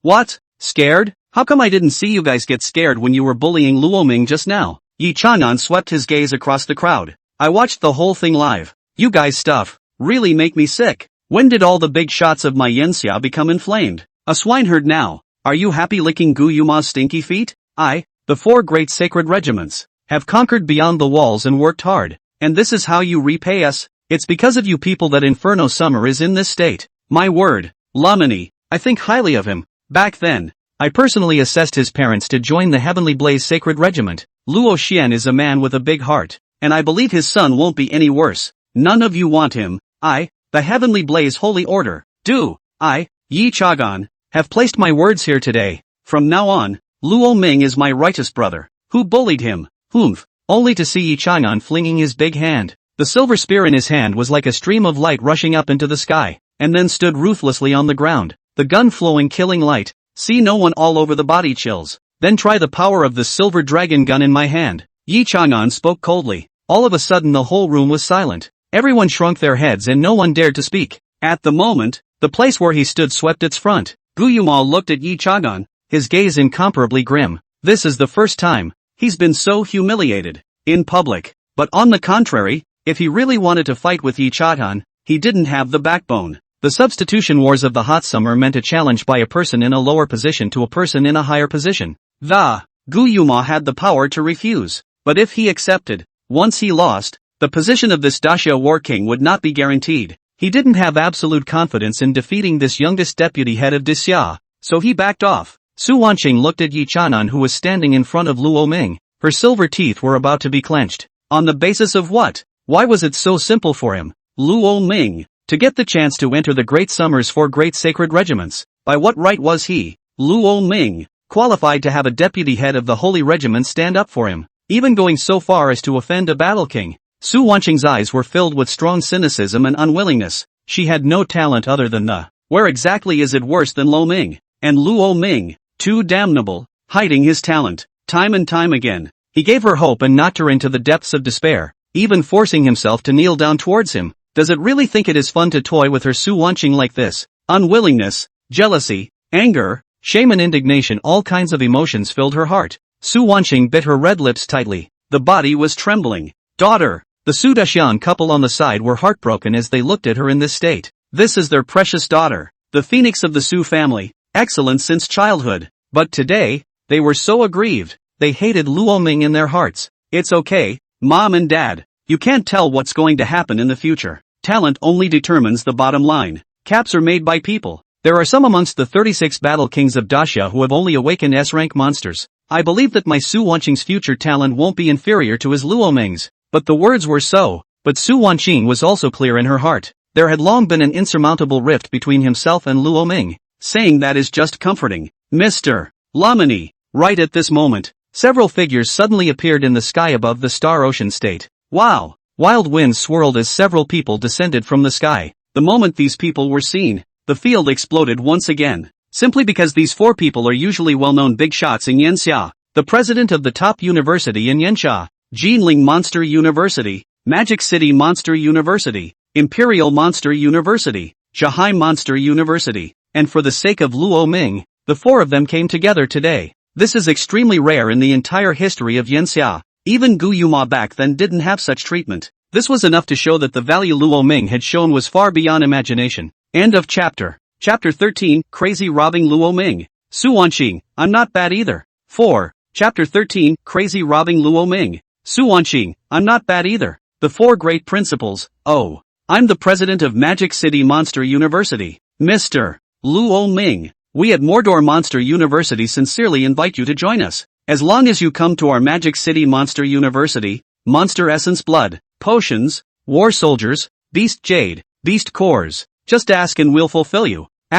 Speaker 1: What? Scared? How come I didn't see you guys get scared when you were bullying Luo Ming just now? Yi Chang'an swept his gaze across the crowd. I watched the whole thing live. You guys' stuff really make me sick. When did all the big shots of my Yanxia become inflamed? A swineherd now. Are you happy licking Gu Yuma's stinky feet? The 4 great sacred regiments, have conquered beyond the walls and worked hard. And this is how you repay us? It's because of you people that Inferno Summer is in this state. My word, Lamini, I think highly of him. Back then, I personally assessed his parents to join the Heavenly Blaze Sacred Regiment. Luo Xian is a man with a big heart, and I believe his son won't be any worse. None of you want him. The Heavenly Blaze Holy Order, Yi Chang'an, have placed my words here today. From now on, Luo Ming is my righteous brother. Who bullied him? Humph. Only to see Yi Chang'an flinging his big hand. The silver spear in his hand was like a stream of light rushing up into the sky, and then stood ruthlessly on the ground. The gun flowing killing light. See no one all over the body chills. Then try the power of the silver dragon gun in my hand. Yi Chang'an spoke coldly. All of a sudden the whole room was silent. Everyone shrunk their heads and no one dared to speak. At the moment, the place where he stood swept its front. Gu Yuma looked at Yi Chang'an, his gaze incomparably grim. This is the first time he's been so humiliated in public. But on the contrary, if he really wanted to fight with Yi Chang'an, he didn't have the backbone. The substitution wars of the hot summer meant a challenge by a person in a lower position to a person in a higher position. Gu Yuma had the power to refuse. But if he accepted, once he lost, the position of this Daxia war king would not be guaranteed. He didn't have absolute confidence in defeating this youngest deputy head of Daxia, so he backed off. Su Wanqing looked at Yi Chang'an who was standing in front of Luo Ming. Her silver teeth were about to be clenched. On the basis of what? Why was it so simple for him, Luo Ming, to get the chance to enter the Great Summer's 4 great sacred regiments? By what right was he, Luo Ming, qualified to have a deputy head of the Holy Regiment stand up for him, even going so far as to offend a battle king? Su Wanqing's eyes were filled with strong cynicism and unwillingness. She had no talent other than the, where exactly is it worse than Luo Ming? And Luo Ming, too damnable, hiding his talent, time and time again. He gave her hope and knocked her into the depths of despair, even forcing himself to kneel down towards him. Does it really think it is fun to toy with her Su Wanqing like this? Unwillingness, jealousy, anger, Shame and indignation, all kinds of emotions filled her heart. Su Wanqing bit her red lips tightly. The body was trembling. Daughter! The Su Dashian couple on the side were heartbroken as they looked at her in this state. This is their precious daughter, the phoenix of the Su family, excellent since childhood. But today, they were so aggrieved. They hated Luo Ming in their hearts. It's okay, Mom and Dad. You can't tell what's going to happen in the future. Talent only determines the bottom line. Caps are made by people. There are some amongst the 36 battle kings of Daxia who have only awakened S-rank monsters. I believe that my Su Wanqing's future talent won't be inferior to his Luo Ming's. But the words were so. But Su Wanqing was also clear in her heart. There had long been an insurmountable rift between himself and Luo Ming. Saying that is just comforting. Mr. Lamini. Right at this moment, several figures suddenly appeared in the sky above the Star Ocean state. Wow! Wild winds swirled as several people descended from the sky. The moment these people were seen, the field exploded once again. Simply because these four people are usually well-known big shots in Yanxia, the president of the top university in Yanxia, Jinling Monster University, Magic City Monster University, Imperial Monster University, Zhahai Monster University, and for the sake of Luo Ming, the four of them came together today. This is extremely rare in the entire history of Yanxia. Even Gu Yuma back then didn't have such treatment. This was enough to show that the value Luo Ming had shown was far beyond imagination. End of chapter. Chapter 13, Crazy Robbing Luo Ming. Su Wanqing, I'm not bad either. 4. Chapter 13, Crazy Robbing Luo Ming. Su Wanqing, I'm not bad either. The Four Great Principles. Oh. I'm the president of Magic City Monster University. Mr. Luo Ming. We at Mordor Monster University sincerely invite you to join us. As long as you come to our Magic City Monster University, Monster Essence Blood, Potions, War Soldiers, Beast Jade, Beast Cores, just ask and we'll fulfill you. *****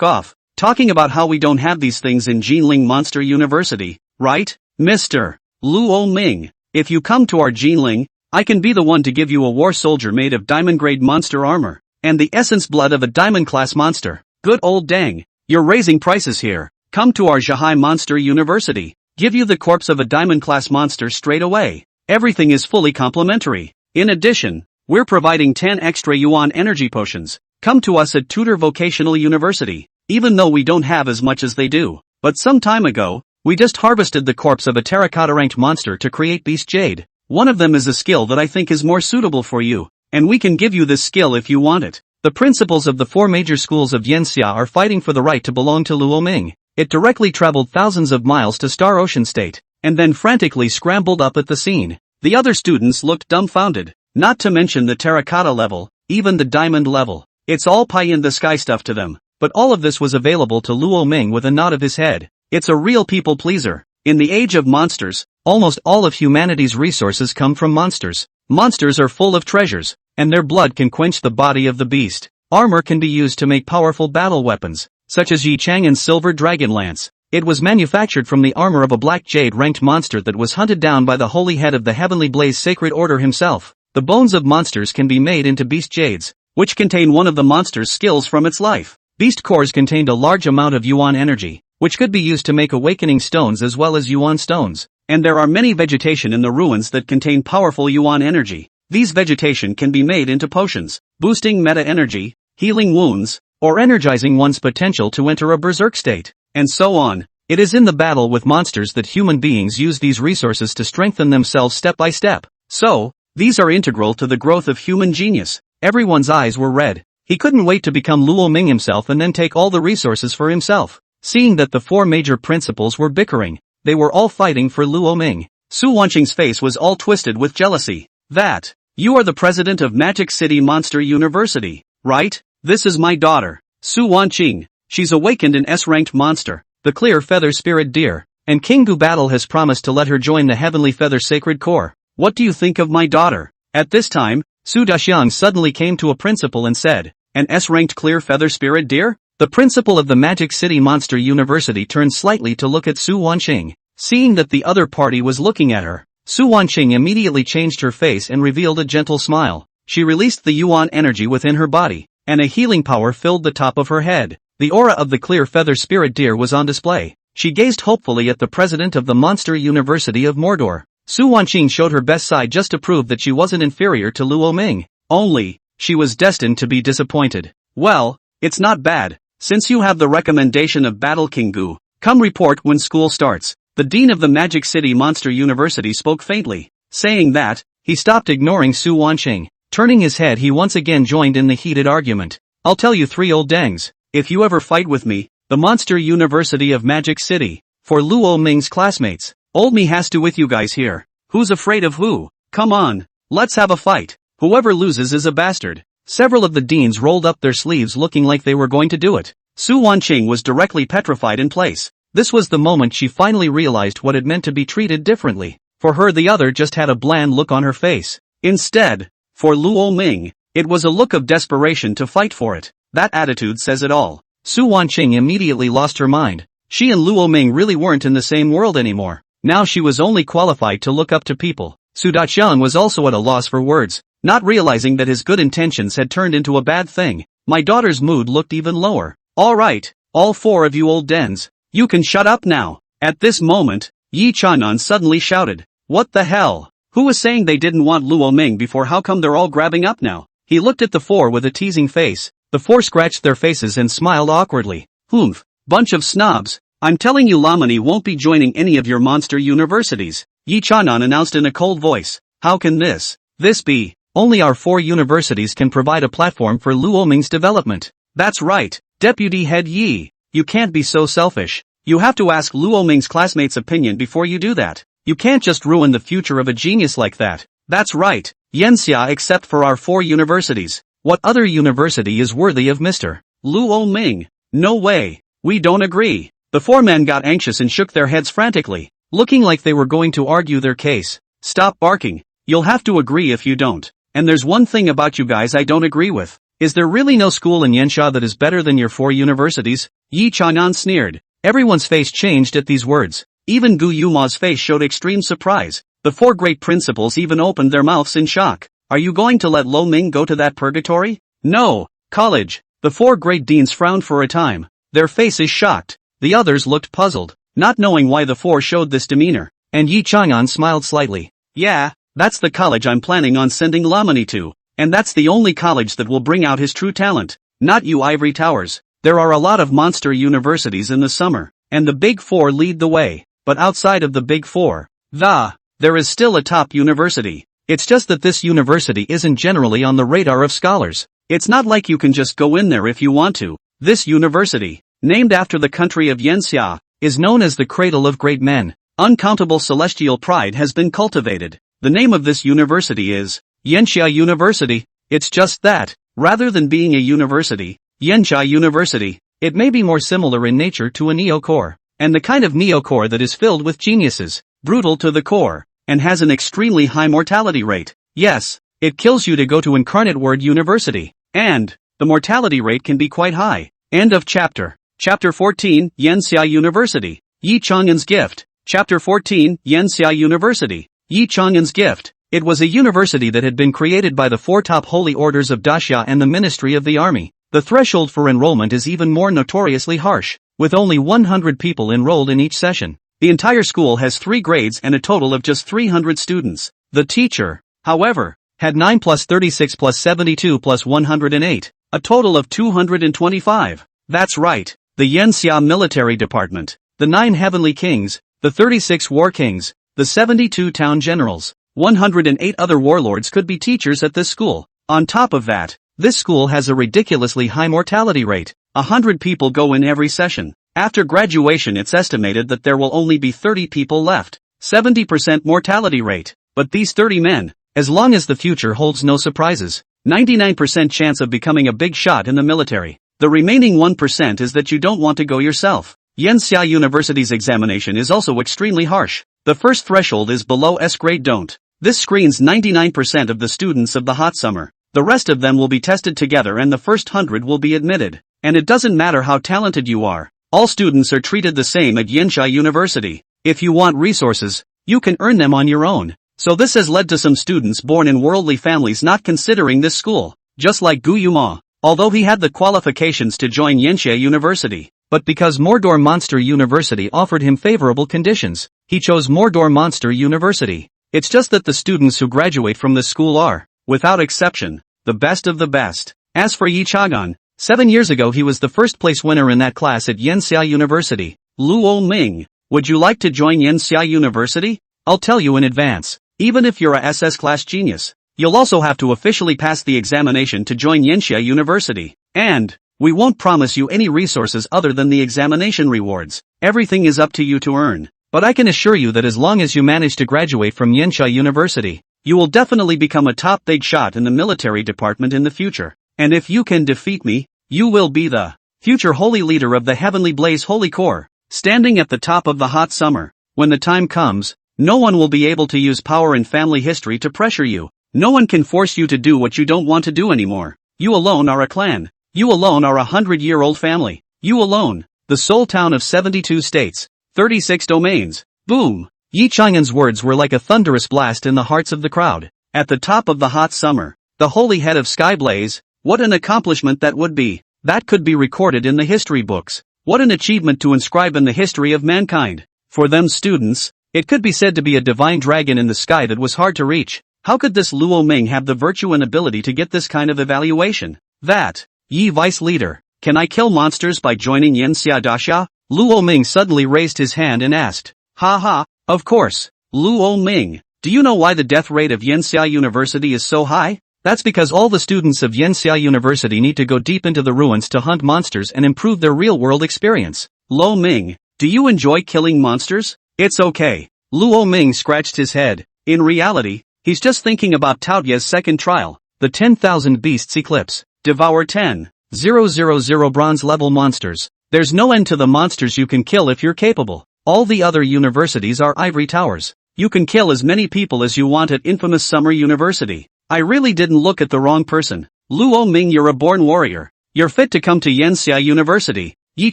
Speaker 1: off. Talking about how we don't have these things in Jinling Monster University, right, Mr. Luo Ming? If you come to our Jinling, I can be the one to give you a war soldier made of diamond-grade monster armor, and the essence blood of a diamond-class monster. Good old dang, you're raising prices here. Come to our Zhahai Monster University. Give you the corpse of a diamond-class monster straight away. Everything is fully complimentary. In addition, we're providing 10 extra yuan energy potions. Come to us at Tutor Vocational University. Even though we don't have as much as they do. But some time ago, we just harvested the corpse of a terracotta-ranked monster to create Beast Jade. One of them is a skill that I think is more suitable for you. And we can give you this skill if you want it. The principals of the four major schools of Yanxia are fighting for the right to belong to Luo Ming. It directly traveled thousands of miles to Star Ocean State, and then frantically scrambled up at the scene. The other students looked dumbfounded, not to mention the terracotta level, even the diamond level. It's all pie-in-the-sky stuff to them, but all of this was available to Luo Ming with a nod of his head. It's a real people-pleaser. In the age of monsters, almost all of humanity's resources come from monsters. Monsters are full of treasures, and their blood can quench the body of the beast. Armor can be used to make powerful battle weapons, such as Yi Chang and Silver Dragon Lance. It was manufactured from the armor of a black jade-ranked monster that was hunted down by the holy head of the Heavenly Blaze Sacred Order himself. The bones of monsters can be made into beast jades, which contain one of the monster's skills from its life. Beast cores contained a large amount of yuan energy, which could be used to make awakening stones as well as yuan stones. And there are many vegetation in the ruins that contain powerful yuan energy. These vegetation can be made into potions, boosting meta energy, healing wounds, or energizing one's potential to enter a berserk state, and so on. It is in the battle with monsters that human beings use these resources to strengthen themselves step by step. So, these are integral to the growth of human genius. Everyone's eyes were red. He couldn't wait to become Luo Ming himself and then take all the resources for himself. Seeing that the four major principals were bickering, they were all fighting for Luo Ming. Su Wanqing's face was all twisted with jealousy. That, you are the president of Magic City Monster University, right? This is my daughter, Su Wanqing. She's awakened an S-ranked monster, the Clear Feather Spirit Deer, and King Gu Battle has promised to let her join the Heavenly Feather Sacred Corps. What do you think of my daughter? At this time, Su Daxiang suddenly came to a principal and said, an S-ranked Clear Feather Spirit Deer? The principal of the Magic City Monster University turned slightly to look at Su Wanqing. Seeing that the other party was looking at her, Su Wanqing immediately changed her face and revealed a gentle smile. She released the yuan energy within her body, and a healing power filled the top of her head. The aura of the Clear Feather Spirit Deer was on display. She gazed hopefully at the president of the Monster University of Mordor. Su Wanqing showed her best side just to prove that she wasn't inferior to Luo Ming. Only, she was destined to be disappointed. Well, it's not bad. since you have the recommendation of Battle King Gu, come report when school starts. The dean of the Magic City Monster University spoke faintly. Saying that, he stopped ignoring Su Wanqing. Turning his head, he once again joined in the heated argument. I'll tell you three old dangs, if you ever fight with me, the Monster University of Magic City, for Luo Ming's classmates, old me has to with you guys here. Who's afraid of who? Come on, let's have a fight. Whoever loses is a bastard. Several of the deans rolled up their sleeves looking like they were going to do it. Su Wanqing was directly petrified in place. This was the moment she finally realized what it meant to be treated differently. For her, the other just had a bland look on her face. Instead, for Luo Ming, it was a look of desperation to fight for it. That attitude says it all. Su Wanqing immediately lost her mind. She and Luo Ming really weren't in the same world anymore. Now she was only qualified to look up to people. Su Daqiang was also at a loss for words, not realizing that his good intentions had turned into a bad thing. My daughter's mood looked even lower. Alright, all four of you old dens, you can shut up now. At this moment, Yi Chanan suddenly shouted, what the hell? Who was saying they didn't want Luo Ming before? How come they're all grabbing up now? He looked at the four with a teasing face. The four scratched their faces and smiled awkwardly. Humph, bunch of snobs. I'm telling you Lamani won't be joining any of your monster universities, Yi Chanan announced in a cold voice. How can this be? Only our four universities can provide a platform for Luo Ming's development. That's right, Deputy Head Yi. You can't be so selfish. You have to ask Luo Ming's classmates' opinion before you do that. You can't just ruin the future of a genius like that. That's right, Yanxia, except for our four universities. What other university is worthy of Mr. Luo Ming? No way. We don't agree. The four men got anxious and shook their heads frantically, looking like they were going to argue their case. Stop barking. You'll have to agree if you don't. And there's one thing about you guys I don't agree with. Is there really no school in Yanxia that is better than your four universities? Yi Chanan sneered. Everyone's face changed at these words. Even Gu Yuma's face showed extreme surprise. The four great principals even opened their mouths in shock. Are you going to let Lo Ming go to that purgatory? No, college. The four great deans frowned for a time. Their faces shocked. The others looked puzzled, not knowing why the four showed this demeanor. And Yi Chang'an smiled slightly. Yeah, that's the college I'm planning on sending Lamani to. And that's the only college that will bring out his true talent. Not you ivory towers. There are a lot of monster universities in the summer, and the big four lead the way. But outside of the big four, there is still a top university. It's just that this university isn't generally on the radar of scholars. It's not like you can just go in there if you want to. This university, named after the country of Yanxia, is known as the cradle of great men. Uncountable celestial pride has been cultivated. The name of this university is Yanxia University. It's just that, rather than being a university, Yanxia University, it may be more similar in nature to a neocore, and the kind of neocore that is filled with geniuses, brutal to the core, and has an extremely high mortality rate. Yes, it kills you to go to Incarnate Word University, and the mortality rate can be quite high. End of chapter. Chapter 14, Yanxia University. Yi Chang'an's Gift. Chapter 14, Yanxia University. Yi Chang'an's Gift. It was a university that had been created by the four top holy orders of Daxia and the Ministry of the Army. The threshold for enrollment is even more notoriously harsh, with only 100 people enrolled in each session. The entire school has 3 grades and a total of just 300 students. The teacher, however, had 9 plus 36 plus 72 plus 108, a total of 225. That's right, the Yanxia Military Department, the 9 Heavenly Kings, the 36 War Kings, the 72 Town Generals, 108 other warlords could be teachers at this school. On top of that, this school has a ridiculously high mortality rate. 100 people go in every session. After graduation it's estimated that there will only be 30 people left. 70% mortality rate. But these 30 men, as long as the future holds no surprises, 99% chance of becoming a big shot in the military. The remaining 1% is that you don't want to go yourself. Yanxia University's examination is also extremely harsh. The first threshold is below S grade don't. This screens 99% of the students of the hot summer. The rest of them will be tested together and the first 100 will be admitted. And it doesn't matter how talented you are. All students are treated the same at Yanxia University. If you want resources, you can earn them on your own. So this has led to some students born in worldly families not considering this school. Just like Gu Yuma, although he had the qualifications to join Yanxia University. But because Mordor Monster University offered him favorable conditions, he chose Mordor Monster University. It's just that the students who graduate from this school are, without exception, the best of the best. As for Yi Chagan, 7 years ago he was the first place winner in that class at Yanxia University. Luo Ming, would you like to join Yanxia University? I'll tell you in advance, even if you're a SS class genius, you'll also have to officially pass the examination to join Yanxia University. And we won't promise you any resources other than the examination rewards. Everything is up to you to earn. But I can assure you that as long as you manage to graduate from Yanxia University, you will definitely become a top big shot in the military department in the future. And if you can defeat me, you will be the future holy leader of the Heavenly Blaze Holy Corps, standing at the top of the hot summer. When the time comes, no one will be able to use power and family history to pressure you. No one can force you to do what you don't want to do anymore. You alone are a clan. You alone are a 100-year-old family. You alone, the sole town of 72 states, 36 domains. Boom! Yi Chang'an's words were like a thunderous blast in the hearts of the crowd. At the top of the hot summer, the holy head of Skyblaze, what an accomplishment that would be. That could be recorded in the history books. What an achievement to inscribe in the history of mankind. For them students, it could be said to be a divine dragon in the sky that was hard to reach. How could this Luo Ming have the virtue and ability to get this kind of evaluation? That, Yi Vice Leader, can I kill monsters by joining Yanxia Daxia? Luo Ming suddenly raised his hand and asked. Ha ha, of course. Luo Ming, do you know why the death rate of Yanxia University is so high? That's because all the students of Yanxia University need to go deep into the ruins to hunt monsters and improve their real-world experience. Luo Ming, do you enjoy killing monsters? It's okay. Luo Ming scratched his head. In reality, he's just thinking about Tao Ye's second trial, the 10,000 Beasts Eclipse. Devour 10,000 bronze-level monsters. There's no end to the monsters you can kill if you're capable. All the other universities are ivory towers. You can kill as many people as you want at infamous Summer University. I really didn't look at the wrong person. Luo Ming, you're a born warrior. You're fit to come to Yanxia University. Yi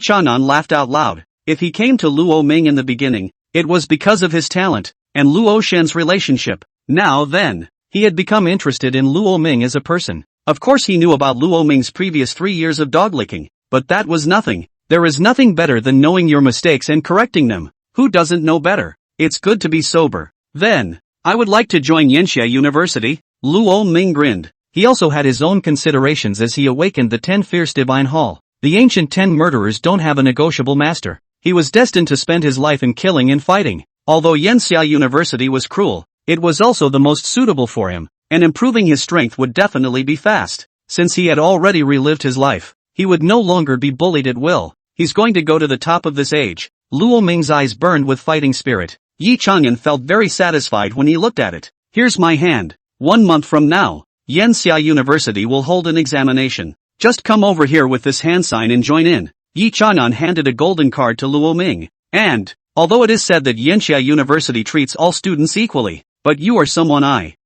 Speaker 1: Chang'an laughed out loud. If he came to Luo Ming in the beginning, it was because of his talent, and Luo Shen's relationship. Now then, he had become interested in Luo Ming as a person. Of course he knew about Luo Ming's previous 3 years of dog-licking, but that was nothing. There is nothing better than knowing your mistakes and correcting them. Who doesn't know better? It's good to be sober. Then, I would like to join Yanxia University. Luo Ming grinned. He also had his own considerations as he awakened the 10 fierce divine hall. The ancient 10 murderers don't have a negotiable master. He was destined to spend his life in killing and fighting. Although Yanxia University was cruel, it was also the most suitable for him, and improving his strength would definitely be fast. Since he had already relived his life, he would no longer be bullied at will. He's going to go to the top of this age. Luo Ming's eyes burned with fighting spirit. Yi Chang'an felt very satisfied when he looked at it. Here's my hand. 1 month from now, Yanxia University will hold an examination. Just come over here with this hand sign and join in. Yi Chang'an handed a golden card to Luo Ming. And, although it is said that Yanxia University treats all students equally, but you are someone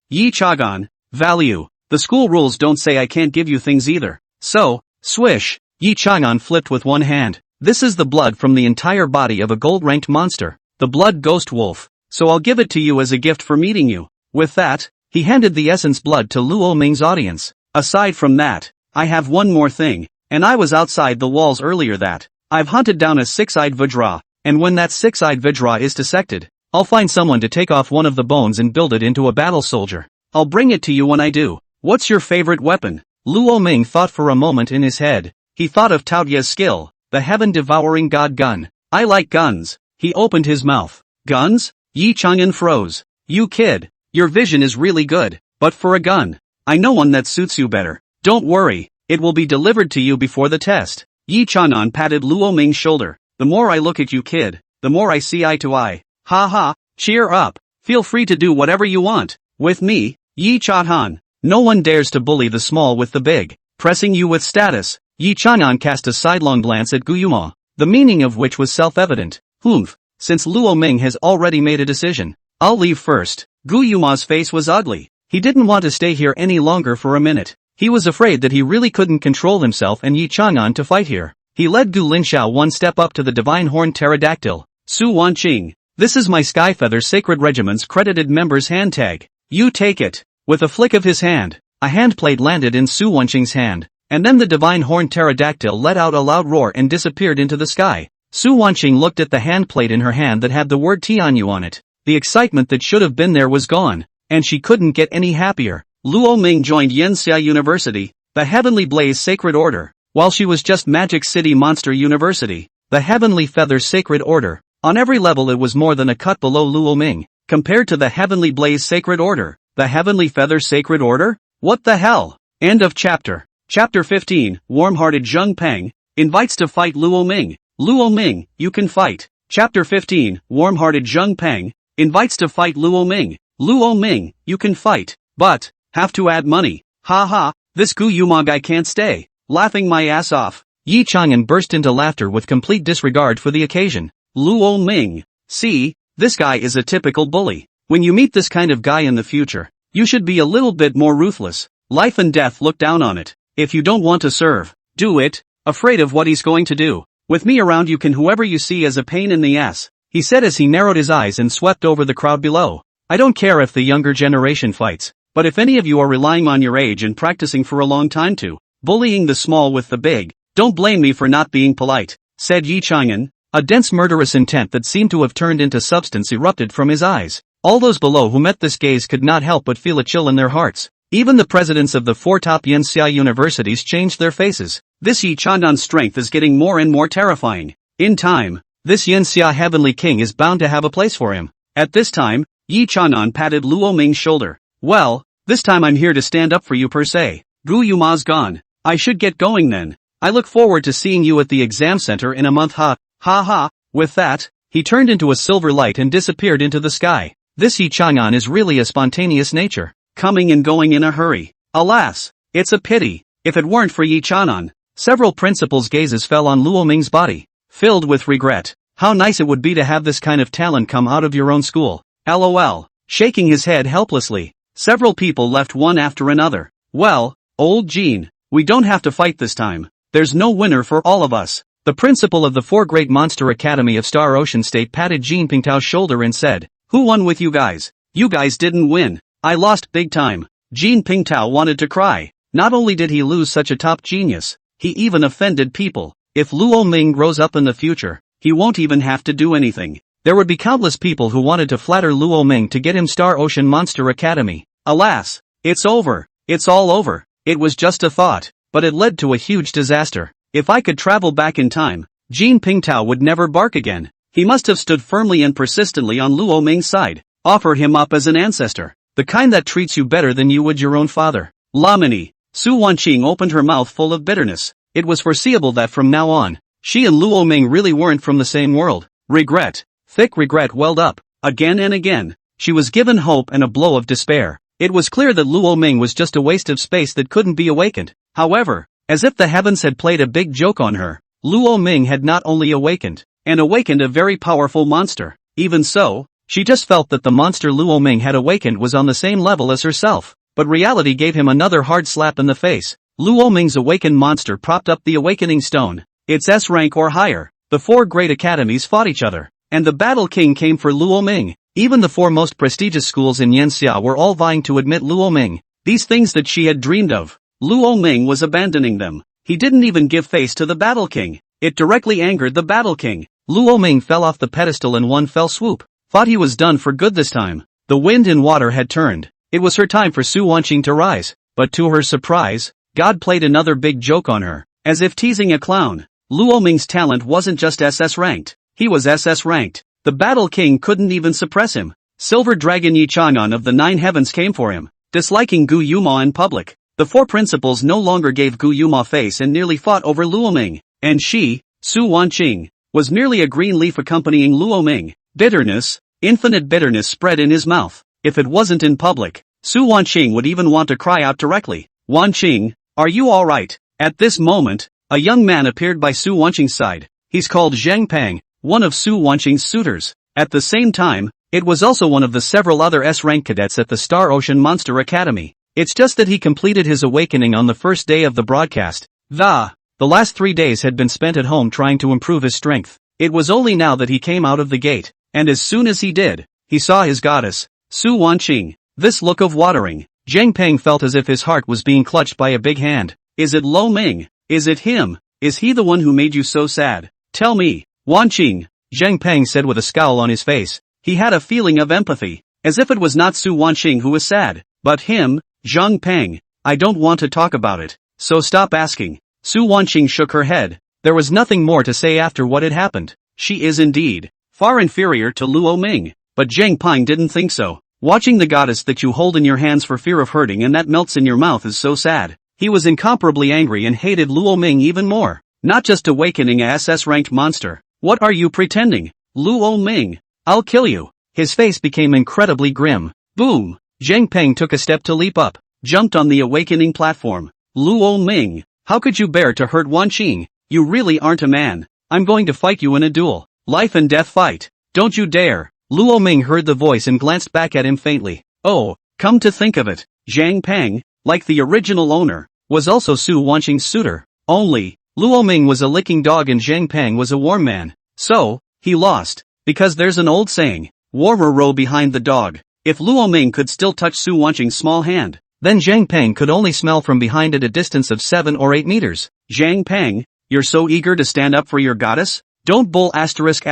Speaker 1: Yi Chang'an, value. The school rules don't say I can't give you things either. So, swish. Yi Chang'an flipped with one hand. This is the blood from the entire body of a gold-ranked monster, the blood ghost wolf. So I'll give it to you as a gift for meeting you. With that, he handed the essence blood to Luo Ming's audience. Aside from that, I have one more thing, and I was outside the walls earlier that I've hunted down a 6-eyed Vajra, and when that 6-eyed Vajra is dissected, I'll find someone to take off one of the bones and build it into a battle soldier. I'll bring it to you when I do. What's your favorite weapon? Luo Ming thought for a moment in his head. He thought of Tao Ye's skill, the heaven-devouring god gun. I like guns. He opened his mouth. Guns? Yi Chang'an froze. You kid. Your vision is really good, but for a gun, I know one that suits you better. Don't worry, it will be delivered to you before the test. Yi Chang'an patted Luo Ming's shoulder. The more I look at you kid, the more I see eye to eye. Ha ha, cheer up. Feel free to do whatever you want. With me, Yi Chang'an. No one dares to bully the small with the big. Pressing you with status. Yi Chang'an cast a sidelong glance at Guyuma, the meaning of which was self-evident. Humph, since Luo Ming has already made a decision, I'll leave first. Guyuma's face was ugly. He didn't want to stay here any longer for a minute. He was afraid that he really couldn't control himself and Yi Chang'an to fight here. He led Gu Linxiao one step up to the divine horned pterodactyl. Su Wanqing, this is my Skyfeather Sacred Regiment's credited member's hand tag. You take it. With a flick of his hand, a handplate landed in Su Wanqing's hand, and then the divine horned pterodactyl let out a loud roar and disappeared into the sky. Su Wanqing looked at the handplate in her hand that had the word Tianyu on it. The excitement that should have been there was gone, and she couldn't get any happier. Luo Ming joined Yanxia University, the Heavenly Blaze Sacred Order. while she was just Magic City Monster University. The Heavenly Feather Sacred Order. On every level it was more than a cut below Luo Ming, compared to the Heavenly Blaze Sacred Order. The Heavenly Feather Sacred Order? What the hell? End of chapter. Chapter 15, Warm-Hearted Zheng Peng invites to fight Luo Ming. Luo Ming, you can fight. Chapter 15, Warm-Hearted Zheng Peng invites to fight Luo Ming. Luo Ming, you can fight. But, have to add money. Ha ha, this Gu Yuma guy can't stay. Laughing my ass off. Yi Chang'an burst into laughter with complete disregard for the occasion. Luo Ming. See, this guy is a typical bully. When you meet this kind of guy in the future, you should be a little bit more ruthless. Life and death look down on it. If you don't want to serve, do it. Afraid of what he's going to do. With me around you can whoever you see as a pain in the ass, he said as he narrowed his eyes and swept over the crowd below. I don't care if the younger generation fights, but if any of you are relying on your age and practicing for a long time to, bullying the small with the big, don't blame me for not being polite, said Yi Chang'an. A dense murderous intent that seemed to have turned into substance erupted from his eyes. All those below who met this gaze could not help but feel a chill in their hearts. Even the presidents of the 4 top Yanxia universities changed their faces. This Yi Chang'an's strength is getting more and more terrifying. In time, this Yanxia Heavenly King is bound to have a place for him. At this time, Yi Chang'an patted Luo Ming's shoulder. Well, this time I'm here to stand up for you per se. Gu Yuma's gone. I should get going then. I look forward to seeing you at the exam center in a month. Ha ha. With that, he turned into a silver light and disappeared into the sky. This Yi Chang'an is really a spontaneous nature, coming and going in a hurry. Alas, it's a pity. If it weren't for Yi Chang'an, several principals' gazes fell on Luo Ming's body, filled with regret. How nice it would be to have this kind of talent come out of your own school. LOL. Shaking his head helplessly, several people left one after another. Well, old Jean, we don't have to fight this time. There's no winner for all of us. The principal of the 4 Great Monster Academy of Star Ocean State patted Jean Pingtao's shoulder and said, "Who won with you guys? You guys didn't win. I lost big time." Jean Pingtao wanted to cry. Not only did he lose such a top genius, he even offended people. If Luo Ming grows up in the future, he won't even have to do anything. There would be countless people who wanted to flatter Luo Ming to get him Star Ocean Monster Academy. Alas, it's over. It's all over. It was just a thought, but it led to a huge disaster. If I could travel back in time, Jean Pingtao would never bark again. He must have stood firmly and persistently on Luo Ming's side, offered him up as an ancestor, the kind that treats you better than you would your own father. Lamini. Su Wanqing opened her mouth full of bitterness. It was foreseeable that from now on, she and Luo Ming really weren't from the same world. Regret. Thick regret welled up. Again and again, she was given hope and a blow of despair. It was clear that Luo Ming was just a waste of space that couldn't be awakened. However, as if the heavens had played a big joke on her, Luo Ming had not only awakened a very powerful monster. Even so, she just felt that the monster Luo Ming had awakened was on the same level as herself. But reality gave him another hard slap in the face. Luo Ming's awakened monster propped up the awakening stone. Its S rank or higher. The 4 great academies fought each other, and the battle king came for Luo Ming. Even the 4 most prestigious schools in Yanxia were all vying to admit Luo Ming. These things that she had dreamed of, Luo Ming was abandoning them. He didn't even give face to the battle king. It directly angered the battle king. Luo Ming fell off the pedestal in one fell swoop. Thought he was done for good this time. The wind and water had turned. It was her time for Su Wanqing to rise. But to her surprise, God played another big joke on her. As if teasing a clown. Luo Ming's talent wasn't just SS ranked. He was SS ranked. The battle king couldn't even suppress him. Silver Dragon Yi Chang'an of the 9 heavens came for him. Disliking Gu Yuma in public, the 4 principals no longer gave Gu Yuma face and nearly fought over Luo Ming. And she, Su Wanqing, was merely a green leaf accompanying Luo Ming. Bitterness, infinite bitterness spread in his mouth. If it wasn't in public, Su Wanqing would even want to cry out directly. "Wanqing, are you alright?" At this moment, a young man appeared by Su Wanqing's side. He's called Zheng Peng, one of Su Wanqing's suitors. At the same time, it was also one of the several other S-rank cadets at the Star Ocean Monster Academy. It's just that he completed his awakening on the first day of the broadcast. The last 3 days had been spent at home trying to improve his strength. It was only now that he came out of the gate, and as soon as he did, he saw his goddess, Su Wanqing. This look of watering, Zheng Peng felt as if his heart was being clutched by a big hand. Is it Luo Ming? Is it him? Is he the one who made you so sad? Tell me. Wanqing, Zheng Peng said with a scowl on his face. He had a feeling of empathy, as if it was not Su Wanqing who was sad, but him. Zheng Peng, I don't want to talk about it, so stop asking. Su Wanqing shook her head. There was nothing more to say after what had happened. She is indeed far inferior to Luo Ming, but Zhang Ping didn't think so. Watching the goddess that you hold in your hands for fear of hurting and that melts in your mouth is so sad. He was incomparably angry and hated Luo Ming even more. Not just awakening a SS-ranked monster. What are you pretending? Luo Ming, I'll kill you. His face became incredibly grim. Boom! Zhang Ping took a step to leap up, jumped on the awakening platform. Luo Ming, how could you bear to hurt Wanqing? You really aren't a man. I'm going to fight you in a duel. Life and death fight. Don't you dare. Luo Ming heard the voice and glanced back at him faintly. Oh, come to think of it, Zhang Ping, like the original owner, was also Su Wanqing's suitor. Only, Luo Ming was a licking dog and Zhang Ping was a warm man. So, he lost. Because there's an old saying, warmer row behind the dog. If Luo Ming could still touch Su Wanqing's small hand, then Zhang Ping could only smell from behind at a distance of 7 or 8 meters. Zhang Ping, you're so eager to stand up for your goddess? Don't bull asterisk.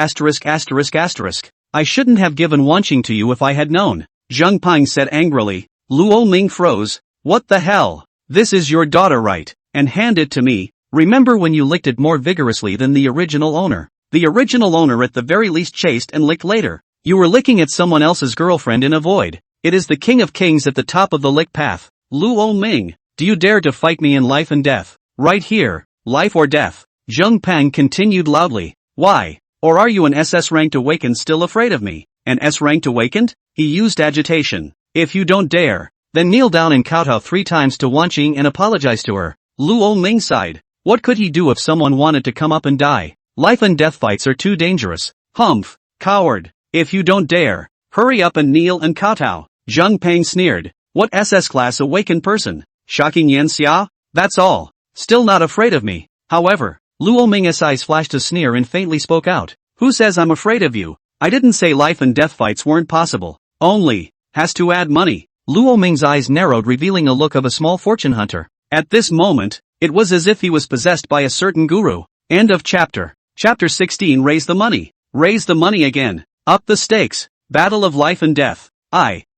Speaker 1: I shouldn't have given Wanqing to you if I had known. Zhang Ping said angrily. Luo Ming froze. What the hell? This is your daughter, right? And hand it to me. Remember when you licked it more vigorously than the original owner? The original owner at the very least chased and licked later. You were licking at someone else's girlfriend in a void. It is the king of kings at the top of the lick path. Luo Ming, do you dare to fight me in life and death? Right here, life or death. Zhang Ping continued loudly. Why? Or are you an SS-ranked awakened still afraid of me? An S-ranked awakened? He used agitation. If you don't dare, then kneel down and kowtow 3 times to Wanqing and apologize to her. Luo Ming sighed. What could he do if someone wanted to come up and die? Life and death fights are too dangerous. Humph, coward. If you don't dare, hurry up and kneel and kowtow. Zhang Ping sneered. What SS-class awakened person? Shocking Yan Xia? That's all. Still not afraid of me. However, Luo Ming's eyes flashed a sneer and faintly spoke out. Who says I'm afraid of you? I didn't say life and death fights weren't possible. Only, has to add money. Luo Ming's eyes narrowed, revealing a look of a small fortune hunter. At this moment, it was as if he was possessed by a certain guru. End of chapter. Chapter 16. Raise the money. Raise the money again. Up the stakes. Battle of life and death.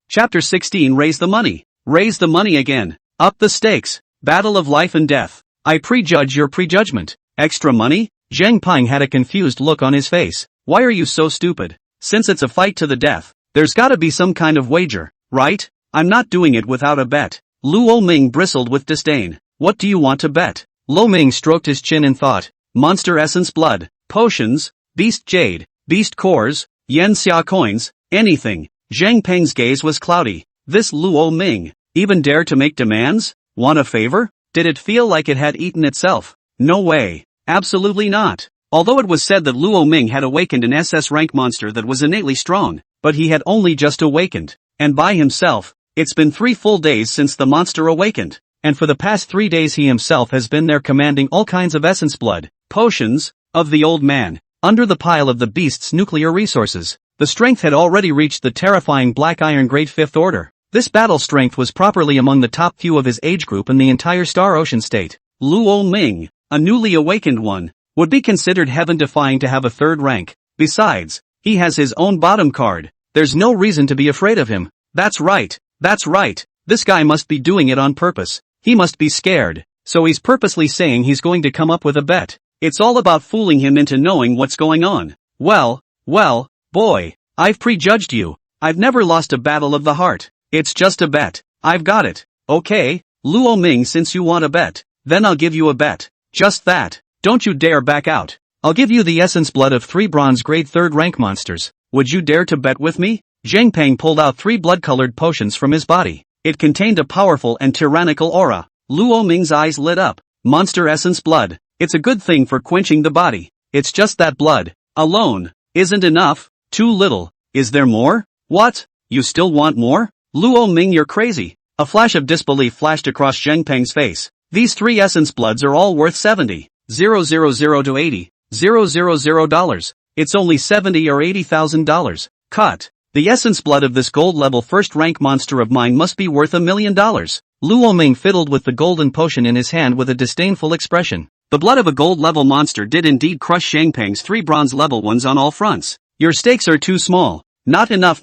Speaker 1: Chapter 16. Raise the money. Raise the money again. Up the stakes. Battle of life and death. I prejudge your prejudgment. Extra money? Zhang Ping had a confused look on his face. Why are you so stupid? Since it's a fight to the death, there's gotta be some kind of wager, right? I'm not doing it without a bet. Luo Ming bristled with disdain. What do you want to bet? Luo Ming stroked his chin and thought. Monster essence blood, potions, beast jade, beast cores, Yan Xia coins, anything. Zhang Ping's gaze was cloudy. This Luo Ming, even dare to make demands? Want a favor? Did it feel like it had eaten itself? No way. Absolutely not. Although it was said that Luo Ming had awakened an SS rank monster that was innately strong, but he had only just awakened. And by himself, it's been 3 full days since the monster awakened. And for the past 3 days he himself has been there commanding all kinds of essence blood, potions, of the old man, under the pile of the beast's nuclear resources. The strength had already reached the terrifying Black Iron Grade 5th Order. This battle strength was properly among the top few of his age group in the entire Star Ocean state. Luo Ming, a newly awakened one, would be considered heaven-defying to have a 3rd rank. Besides, he has his own bottom card. There's no reason to be afraid of him. That's right. This guy must be doing it on purpose. He must be scared. So he's purposely saying he's going to come up with a bet. It's all about fooling him into knowing what's going on. Well, boy, I've prejudged you. I've never lost a battle of the heart. It's just a bet. I've got it. Okay, Luo Ming, since you want a bet, then I'll give you a bet. Just that. Don't you dare back out. I'll give you the essence blood of 3 bronze grade 3rd rank monsters. Would you dare to bet with me? Zhang Ping pulled out 3 blood-colored potions from his body. It contained a powerful and tyrannical aura. Luo Ming's eyes lit up. Monster essence blood. It's a good thing for quenching the body. It's just that blood alone isn't enough. Too little. Is there more? What? You still want more? Luo Ming, you're crazy. A flash of disbelief flashed across Zhang Peng's face. These 3 essence bloods are all worth 70,000 to 80,000 dollars. It's only $70,000 or $80,000. Cut. The essence blood of this gold level 1st rank monster of mine must be worth $1 million. Luo Ming fiddled with the golden potion in his hand with a disdainful expression. The blood of a gold level monster did indeed crush Zhang Peng's 3 bronze level ones on all fronts. Your stakes are too small. Not enough.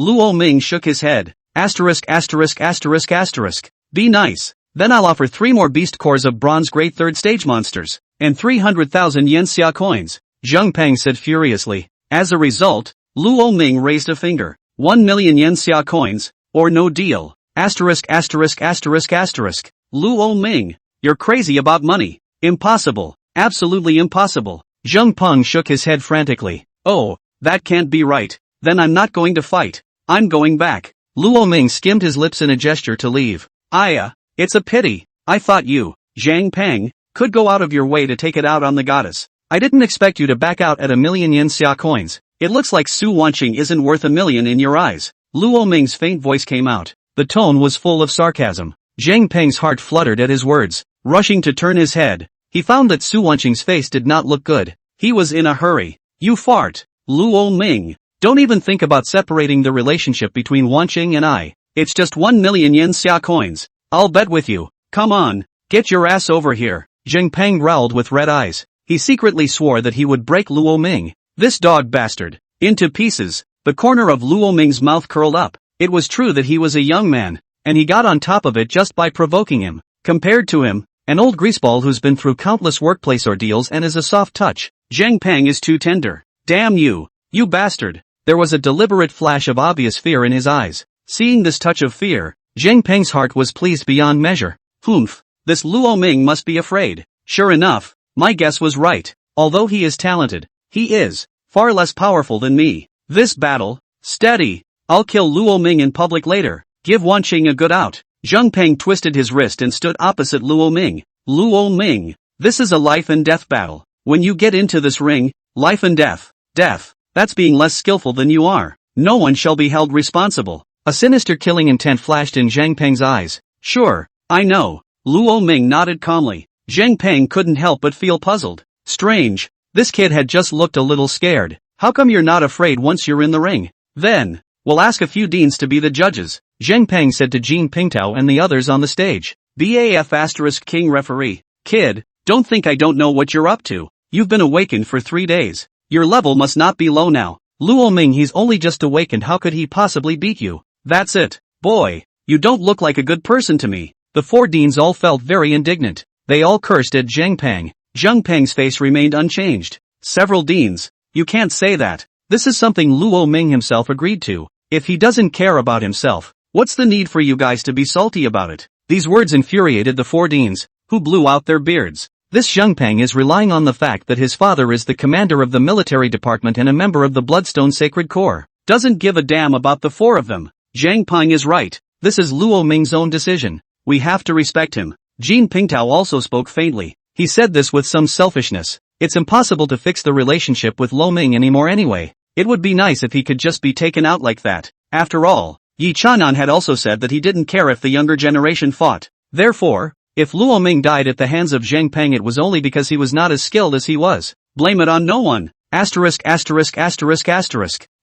Speaker 1: Luo Ming shook his head. Asterisk. Be nice. Then I'll offer 3 more beast cores of bronze grade 3rd stage monsters, and 300,000 yen xia coins, Zheng Peng said furiously. As a result, Luo Ming raised a finger. 1 million yen xia coins, or no deal. Asterisk. Luo Ming, you're crazy about money. Impossible. Absolutely impossible. Zheng Peng shook his head frantically. Oh, that can't be right. Then I'm not going to fight. I'm going back. Luo Ming skimmed his lips in a gesture to leave. It's a pity. I thought you, Zhang Peng, could go out of your way to take it out on the goddess. I didn't expect you to back out at 1 million yen xia coins. It looks like Su Wanqing isn't worth 1 million in your eyes. Luo Ming's faint voice came out. The tone was full of sarcasm. Zhang Peng's heart fluttered at his words. Rushing to turn his head, he found that Su Wanqing's face did not look good. He was in a hurry. You fart. Luo Ming. Don't even think about separating the relationship between Wanqing and I. It's just 1 million yen xia coins. I'll bet with you. Come on. Get your ass over here. Zheng Peng growled with red eyes. He secretly swore that he would break Luo Ming, this dog bastard, into pieces. The corner of Luo Ming's mouth curled up. It was true that he was a young man, and he got on top of it just by provoking him. Compared to him, an old greaseball who's been through countless workplace ordeals and is a soft touch, Zheng Peng is too tender. Damn you, you bastard. There was a deliberate flash of obvious fear in his eyes. Seeing this touch of fear, Zheng Peng's heart was pleased beyond measure. Humph, this Luo Ming must be afraid. Sure enough, my guess was right. Although he is talented, he is far less powerful than me. This battle, steady. I'll kill Luo Ming in public later. Give Wanqing a good out. Zheng Peng twisted his wrist and stood opposite Luo Ming. Luo Ming, this is a life and death battle. When you get into this ring, life and death. Death. That's being less skillful than you are. No one shall be held responsible. A sinister killing intent flashed in Zheng Peng's eyes. Sure, I know. Luo Ming nodded calmly. Zheng Peng couldn't help but feel puzzled. Strange. This kid had just looked a little scared. How come you're not afraid once you're in the ring? Then, we'll ask a few deans to be the judges, Zheng Peng said to Jean Pingtao and the others on the stage. BAF** King referee. Kid, don't think I don't know what you're up to. You've been awakened for 3 days. Your level must not be low now. Luo Ming, he's only just awakened, how could he possibly beat you? That's it. Boy, you don't look like a good person to me. The 4 deans all felt very indignant. They all cursed at Zheng Peng. Zheng Peng's face remained unchanged. Several deans. You can't say that. This is something Luo Ming himself agreed to. If he doesn't care about himself, what's the need for you guys to be salty about it? These words infuriated the 4 deans, who blew out their beards. This Zheng Peng is relying on the fact that his father is the commander of the military department and a member of the Bloodstone Sacred Corps. Doesn't give a damn about the 4 of them. Zheng Peng is right. This is Luo Ming's own decision. We have to respect him. Jean Pingtao also spoke faintly. He said this with some selfishness. It's impossible to fix the relationship with Luo Ming anymore anyway. It would be nice if he could just be taken out like that. After all, Yi Chanan had also said that he didn't care if the younger generation fought. Therefore, if Luo Ming died at the hands of Zheng Peng, it was only because he was not as skilled as he was. Blame it on no one. Asterisk.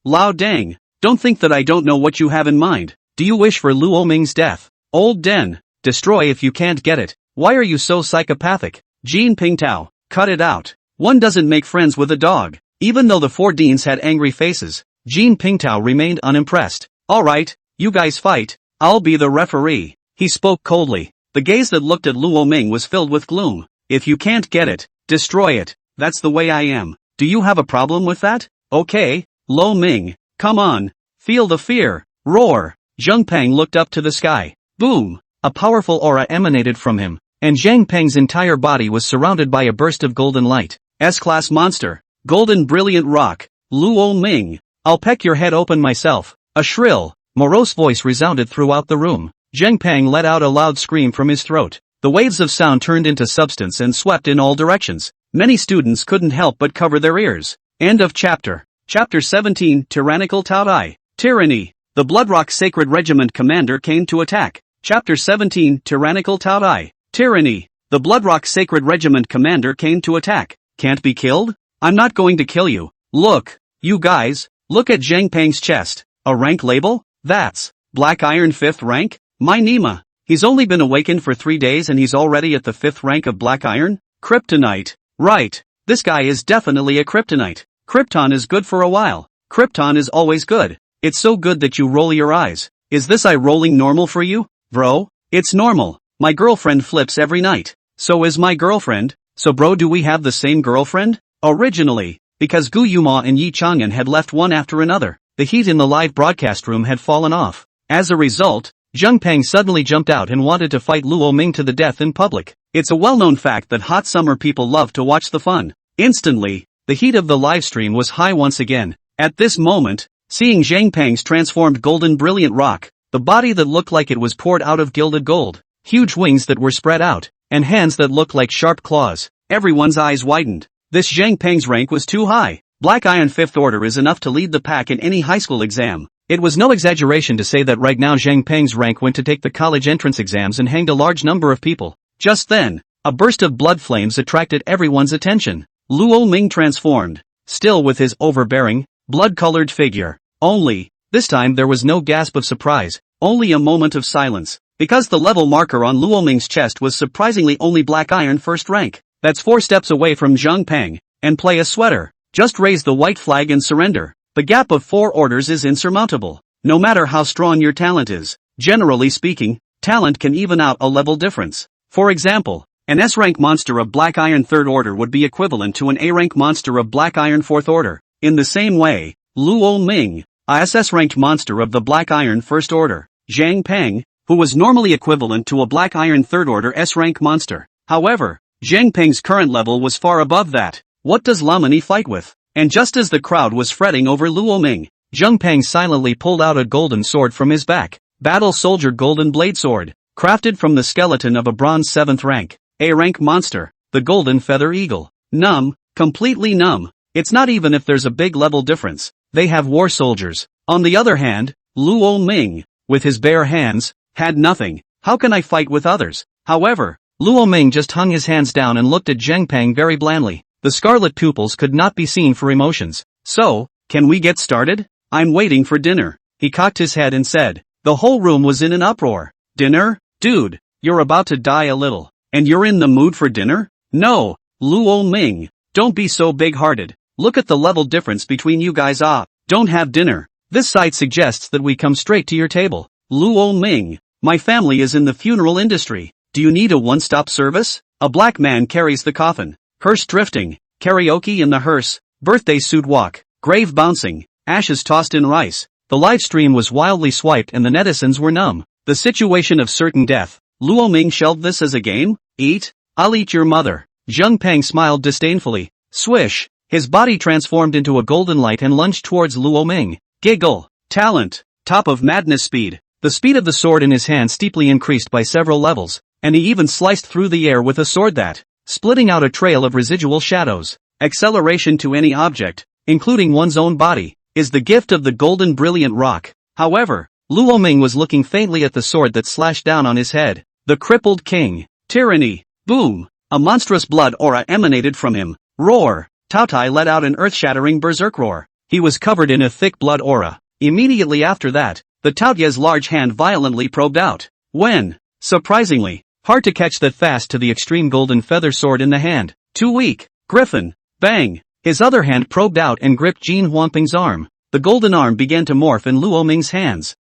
Speaker 1: Lao Deng, don't think that I don't know what you have in mind. Do you wish for Luo Ming's death? Old Den, destroy if you can't get it. Why are you so psychopathic? Jean Pingtao, cut it out. One doesn't make friends with a dog. Even though the 4 deans had angry faces, Jean Pingtao remained unimpressed. Alright, you guys fight. I'll be the referee. He spoke coldly. The gaze that looked at Luo Ming was filled with gloom. If you can't get it, destroy it. That's the way I am. Do you have a problem with that? Okay, Luo Ming, come on. Feel the fear. Roar. Zheng Peng looked up to the sky. Boom. A powerful aura emanated from him, and Zheng Peng's entire body was surrounded by a burst of golden light. S-class monster. Golden brilliant rock. Luo Ming. I'll peck your head open myself. A shrill, morose voice resounded throughout the room. Zheng Peng let out a loud scream from his throat. The waves of sound turned into substance and swept in all directions. Many students couldn't help but cover their ears. End of chapter. Chapter 17, Tyrannical Taodai. Tyranny. The Bloodrock Sacred Regiment commander came to attack. Chapter 17, Tyrannical Taodai. Tyranny. The Bloodrock Sacred Regiment commander came to attack. Can't be killed? I'm not going to kill you. Look, you guys, look at Zheng Peng's chest. A rank label? That's Black Iron 5th rank? My Nima. He's only been awakened for 3 days and he's already at the 5th rank of Black Iron? Kryptonite. Right. This guy is definitely a kryptonite. Krypton is good for a while. Krypton is always good. It's so good that you roll your eyes. Is this eye rolling normal for you, bro? It's normal. My girlfriend flips every night. So is my girlfriend. So bro, do we have the same girlfriend? Originally, because Gu Yuma and Yi Chang'an had left one after another, the heat in the live broadcast room had fallen off. As a result, Zheng Peng suddenly jumped out and wanted to fight Luo Ming to the death in public. It's a well-known fact that hot summer people love to watch the fun. Instantly, the heat of the livestream was high once again. At this moment, seeing Zheng Peng's transformed golden brilliant rock, the body that looked like it was poured out of gilded gold, huge wings that were spread out, and hands that looked like sharp claws, everyone's eyes widened. This Zheng Peng's rank was too high. Black Iron 5th Order is enough to lead the pack in any high school exam. It was no exaggeration to say that right now Zheng Peng's rank went to take the college entrance exams and hanged a large number of people. Just then, a burst of blood flames attracted everyone's attention. Luo Ming transformed, still with his overbearing, blood-colored figure. Only, this time there was no gasp of surprise, only a moment of silence, because the level marker on Luo Ming's chest was surprisingly only Black Iron 1st rank. That's 4 steps away from Zheng Peng, and play a sweater. Just raise the white flag and surrender. The gap of 4 orders is insurmountable. No matter how strong your talent is, generally speaking, talent can even out a level difference. For example, an S-rank monster of Black Iron 3rd Order would be equivalent to an A-rank monster of Black Iron 4th Order. In the same way, Luo Ming, a SS-ranked monster of the Black Iron 1st Order, Zheng Peng, who was normally equivalent to a Black Iron 3rd Order S-rank monster. However, Zheng Peng's current level was far above that. What does Lamani fight with? And just as the crowd was fretting over Luo Ming, Zheng Peng silently pulled out a golden sword from his back. Battle Soldier Golden Blade Sword, crafted from the skeleton of a bronze 7th rank, A-rank monster, the Golden Feather Eagle. Numb, completely numb. It's not even if there's a big level difference. They have war soldiers. On the other hand, Luo Ming, with his bare hands, had nothing. How can I fight with others? However, Luo Ming just hung his hands down and looked at Zheng Peng very blandly. The scarlet pupils could not be seen for emotions. So, can we get started? I'm waiting for dinner. He cocked his head and said. The whole room was in an uproar. Dinner? Dude, you're about to die a little. And you're in the mood for dinner? No, Luo Ming, don't be so big-hearted. Look at the level difference between you guys. Don't have dinner. This site suggests that we come straight to your table. Luo Ming, my family is in the funeral industry. Do you need a one-stop service? A black man carries the coffin. Hearse drifting, karaoke in the hearse, birthday suit walk, grave bouncing, ashes tossed in rice. The live stream was wildly swiped and the netizens were numb. The situation of certain death. Luo Ming shelved this as a game? Eat? I'll eat your mother. Zheng Peng smiled disdainfully. Swish, his body transformed into a golden light and lunged towards Luo Ming. Giggle, talent, top of madness speed. The speed of the sword in his hand steeply increased by several levels, and he even sliced through the air with a sword that, splitting out a trail of residual shadows. Acceleration to any object, including one's own body, is the gift of the golden brilliant rock. However, Luo Ming was looking faintly at the sword that slashed down on his head. The crippled king. Tyranny. Boom. A monstrous blood aura emanated from him. Roar. Tao Tai let out an earth-shattering berserk roar. He was covered in a thick blood aura. Immediately after that, the Taotia's large hand violently probed out. When? Surprisingly, hard to catch that fast to the extreme golden feather sword in the hand. Too weak. Griffin. Bang. His other hand probed out and gripped Jin Huangping's arm. The golden arm began to morph in Luo Ming's hands.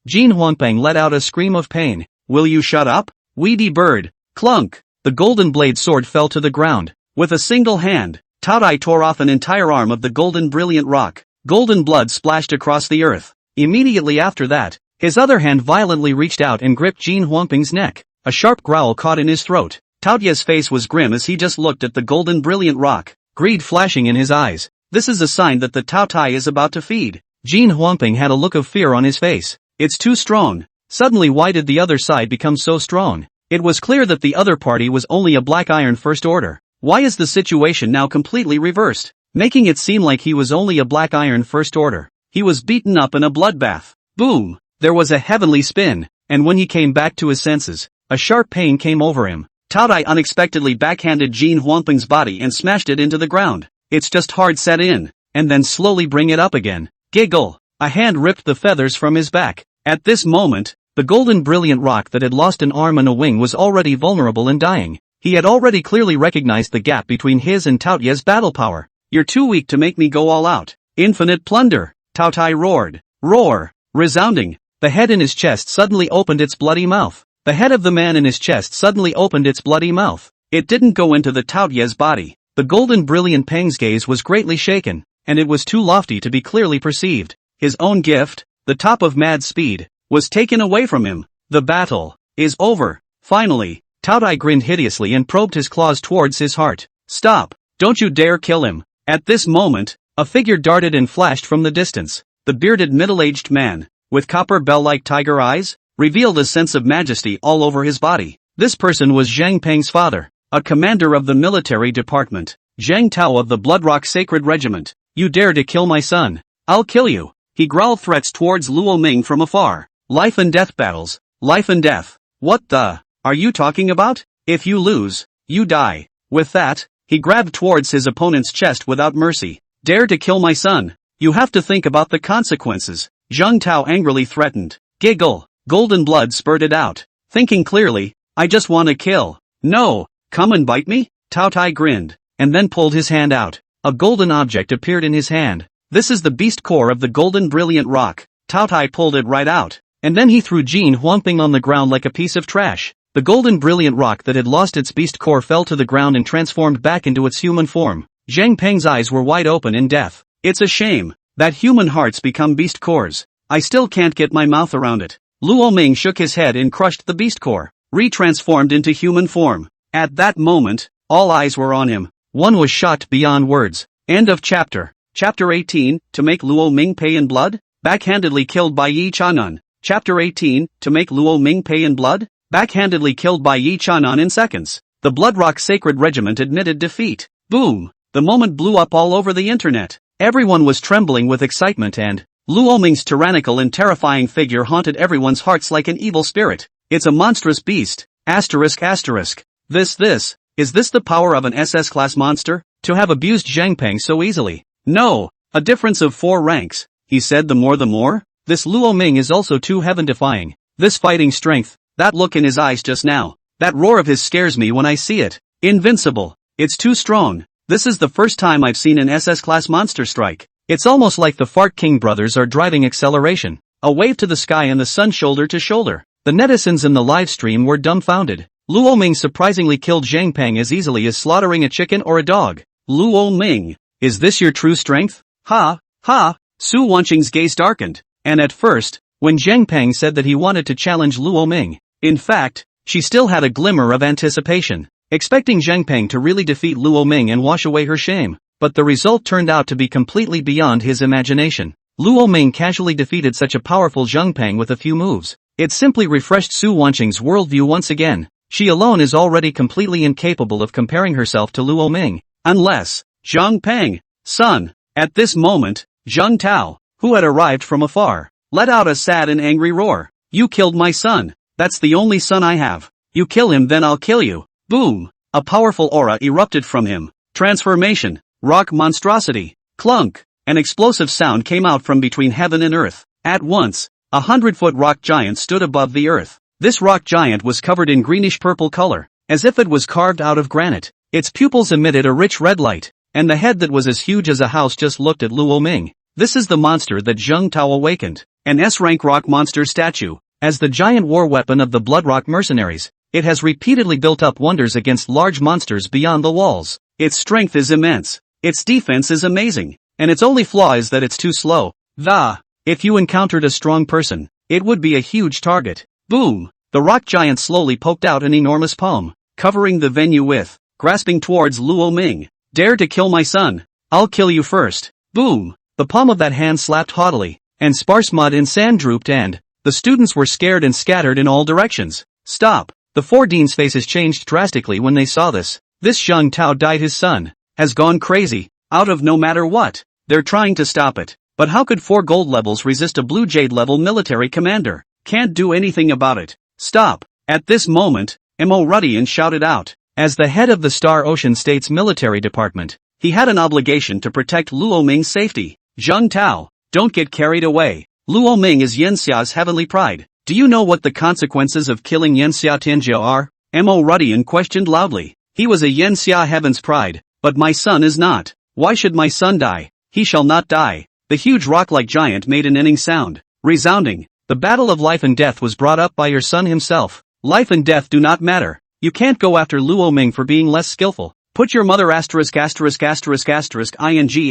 Speaker 1: Jin Huangping let out a scream of pain. Will you shut up? Weedy bird. Clunk. The golden blade sword fell to the ground. With a single hand, Tao Tai tore off an entire arm of the golden brilliant rock. Golden blood splashed across the earth. Immediately after that, his other hand violently reached out and gripped Jin Huangping's neck. A sharp growl caught in his throat. Taotia's face was grim as he just looked at the golden brilliant rock, greed flashing in his eyes. This is a sign that the Tao Tai is about to feed. Jin Huangping had a look of fear on his face. It's too strong. Suddenly, why did the other side become so strong? It was clear that the other party was only a Black Iron First Order. Why is the situation now completely reversed, making it seem like he was only a Black Iron First Order? He was beaten up in a bloodbath. Boom! There was a heavenly spin, and when he came back to his senses, a sharp pain came over him. Tao Tai unexpectedly backhanded Jin Huangping's body and smashed it into the ground. It's just hard set in, and then slowly bring it up again. Giggle! A hand ripped the feathers from his back. At this moment, the golden brilliant rock that had lost an arm and a wing was already vulnerable and dying. He had already clearly recognized the gap between his and Taotia's battle power. You're too weak to make me go all out. Infinite plunder! Tao Tai roared. Roar! Resounding. The head in his chest suddenly opened its bloody mouth. the head of the man in his chest suddenly opened its bloody mouth. It didn't go into the Taoye's body. The golden brilliant Peng's gaze was greatly shaken, and it was too lofty to be clearly perceived. His own gift, the top of mad speed, was taken away from him. The battle is over. Finally, Taotai grinned hideously and probed his claws towards his heart. Stop! Don't you dare kill him! At this moment, a figure darted and flashed from the distance. The bearded middle-aged man, with copper bell-like tiger eyes, revealed a sense of majesty all over his body. This person was Zhang Peng's father, a commander of the military department, Zhang Tao of the Bloodrock Sacred Regiment. You dare to kill my son? I'll kill you! He growled threats towards Luo Ming from afar. Life and death battles. Life and death. What the are you talking about? If you lose, you die. With that, he grabbed towards his opponent's chest without mercy. Dare to kill my son? You have to think about the consequences. Zhang Tao angrily threatened. Giggle. Golden blood spurted out. Thinking clearly, I just want to kill. No, come and bite me? Tao Tai grinned, and then pulled his hand out. A golden object appeared in his hand. This is the beast core of the golden brilliant rock. Tao Tai pulled it right out, and then he threw Jin Huangping on the ground like a piece of trash. The golden brilliant rock that had lost its beast core fell to the ground and transformed back into its human form. Zhang Peng's eyes were wide open in death. It's a shame that human hearts become beast cores. I still can't get my mouth around it. Luo Ming shook his head and crushed the beast core, retransformed into human form. At that moment, all eyes were on him. One was shocked beyond words. End of chapter. Chapter 18, to make Luo Ming pay in blood? Backhandedly killed by Yi Chanan. Chapter 18, to make Luo Ming pay in blood? Backhandedly killed by Yi Chanan in seconds. The Bloodrock Sacred Regiment admitted defeat. Boom! The moment blew up all over the internet. Everyone was trembling with excitement and Luo Ming's tyrannical and terrifying figure haunted everyone's hearts like an evil spirit. It's a monstrous beast. Asterisk. Is this the power of an SS-class monster? To have abused Zhang Peng so easily? No, a difference of 4 ranks. He said the more. This Luo Ming is also too heaven-defying. This fighting strength, that look in his eyes just now, that roar of his scares me when I see it. Invincible. It's too strong. This is the first time I've seen an SS-class monster strike. It's almost like the Fart King brothers are driving acceleration. A wave to the sky and the sun shoulder to shoulder. The netizens in the live stream were dumbfounded. Luo Ming surprisingly killed Zhang Peng as easily as slaughtering a chicken or a dog. Luo Ming, is this your true strength? Ha. Su Wanqing's gaze darkened. And at first, when Zhang Peng said that he wanted to challenge Luo Ming, in fact, she still had a glimmer of anticipation, expecting Zhang Peng to really defeat Luo Ming and wash away her shame. But the result turned out to be completely beyond his imagination. Luo Ming casually defeated such a powerful Zhang Peng with a few moves. It simply refreshed Su Wanqing's worldview once again. She alone is already completely incapable of comparing herself to Luo Ming. Unless, Zhang Peng, son. At this moment, Zhang Tao, who had arrived from afar, let out a sad and angry roar. You killed my son. That's the only son I have. You kill him, then I'll kill you. Boom! A powerful aura erupted from him. Transformation. Rock monstrosity. Clunk! An explosive sound came out from between heaven and earth. At once, a 100-foot rock giant stood above the earth. This rock giant was covered in greenish-purple color, as if it was carved out of granite. Its pupils emitted a rich red light, and the head that was as huge as a house just looked at Luo Ming. This is the monster that Zhang Tao awakened, an S-rank rock monster statue. As the giant war weapon of the Bloodrock mercenaries, it has repeatedly built up wonders against large monsters beyond the walls. Its strength is immense, its defense is amazing, and its only flaw is that it's too slow. If you encountered a strong person, it would be a huge target. Boom! The rock giant slowly poked out an enormous palm, covering the venue with, grasping towards Luo Ming. Dare to kill my son? I'll kill you first. Boom! The palm of that hand slapped haughtily, and sparse mud and sand drooped and the students were scared and scattered in all directions. Stop! The 4 deans' faces changed drastically when they saw this. This Zhang Tao died his son, has gone crazy, out of no matter what. They're trying to stop it. But how could 4 gold levels resist a blue jade level military commander? Can't do anything about it. Stop! At this moment, Mo Rudian shouted out. As the head of the Star Ocean State's military department, he had an obligation to protect Luo Ming's safety. Zhang Tao, don't get carried away. Luo Ming is Yanxia's heavenly pride. Do you know what the consequences of killing Yanxia Tianjia are? Mo Rudian questioned loudly. He was a Yanxia heaven's pride, but my son is not. Why should my son die? He shall not die. The huge rock-like giant made an ending sound. Resounding. The battle of life and death was brought up by your son himself. Life and death do not matter. You can't go after Luo Ming for being less skillful. Put your mother ********* ing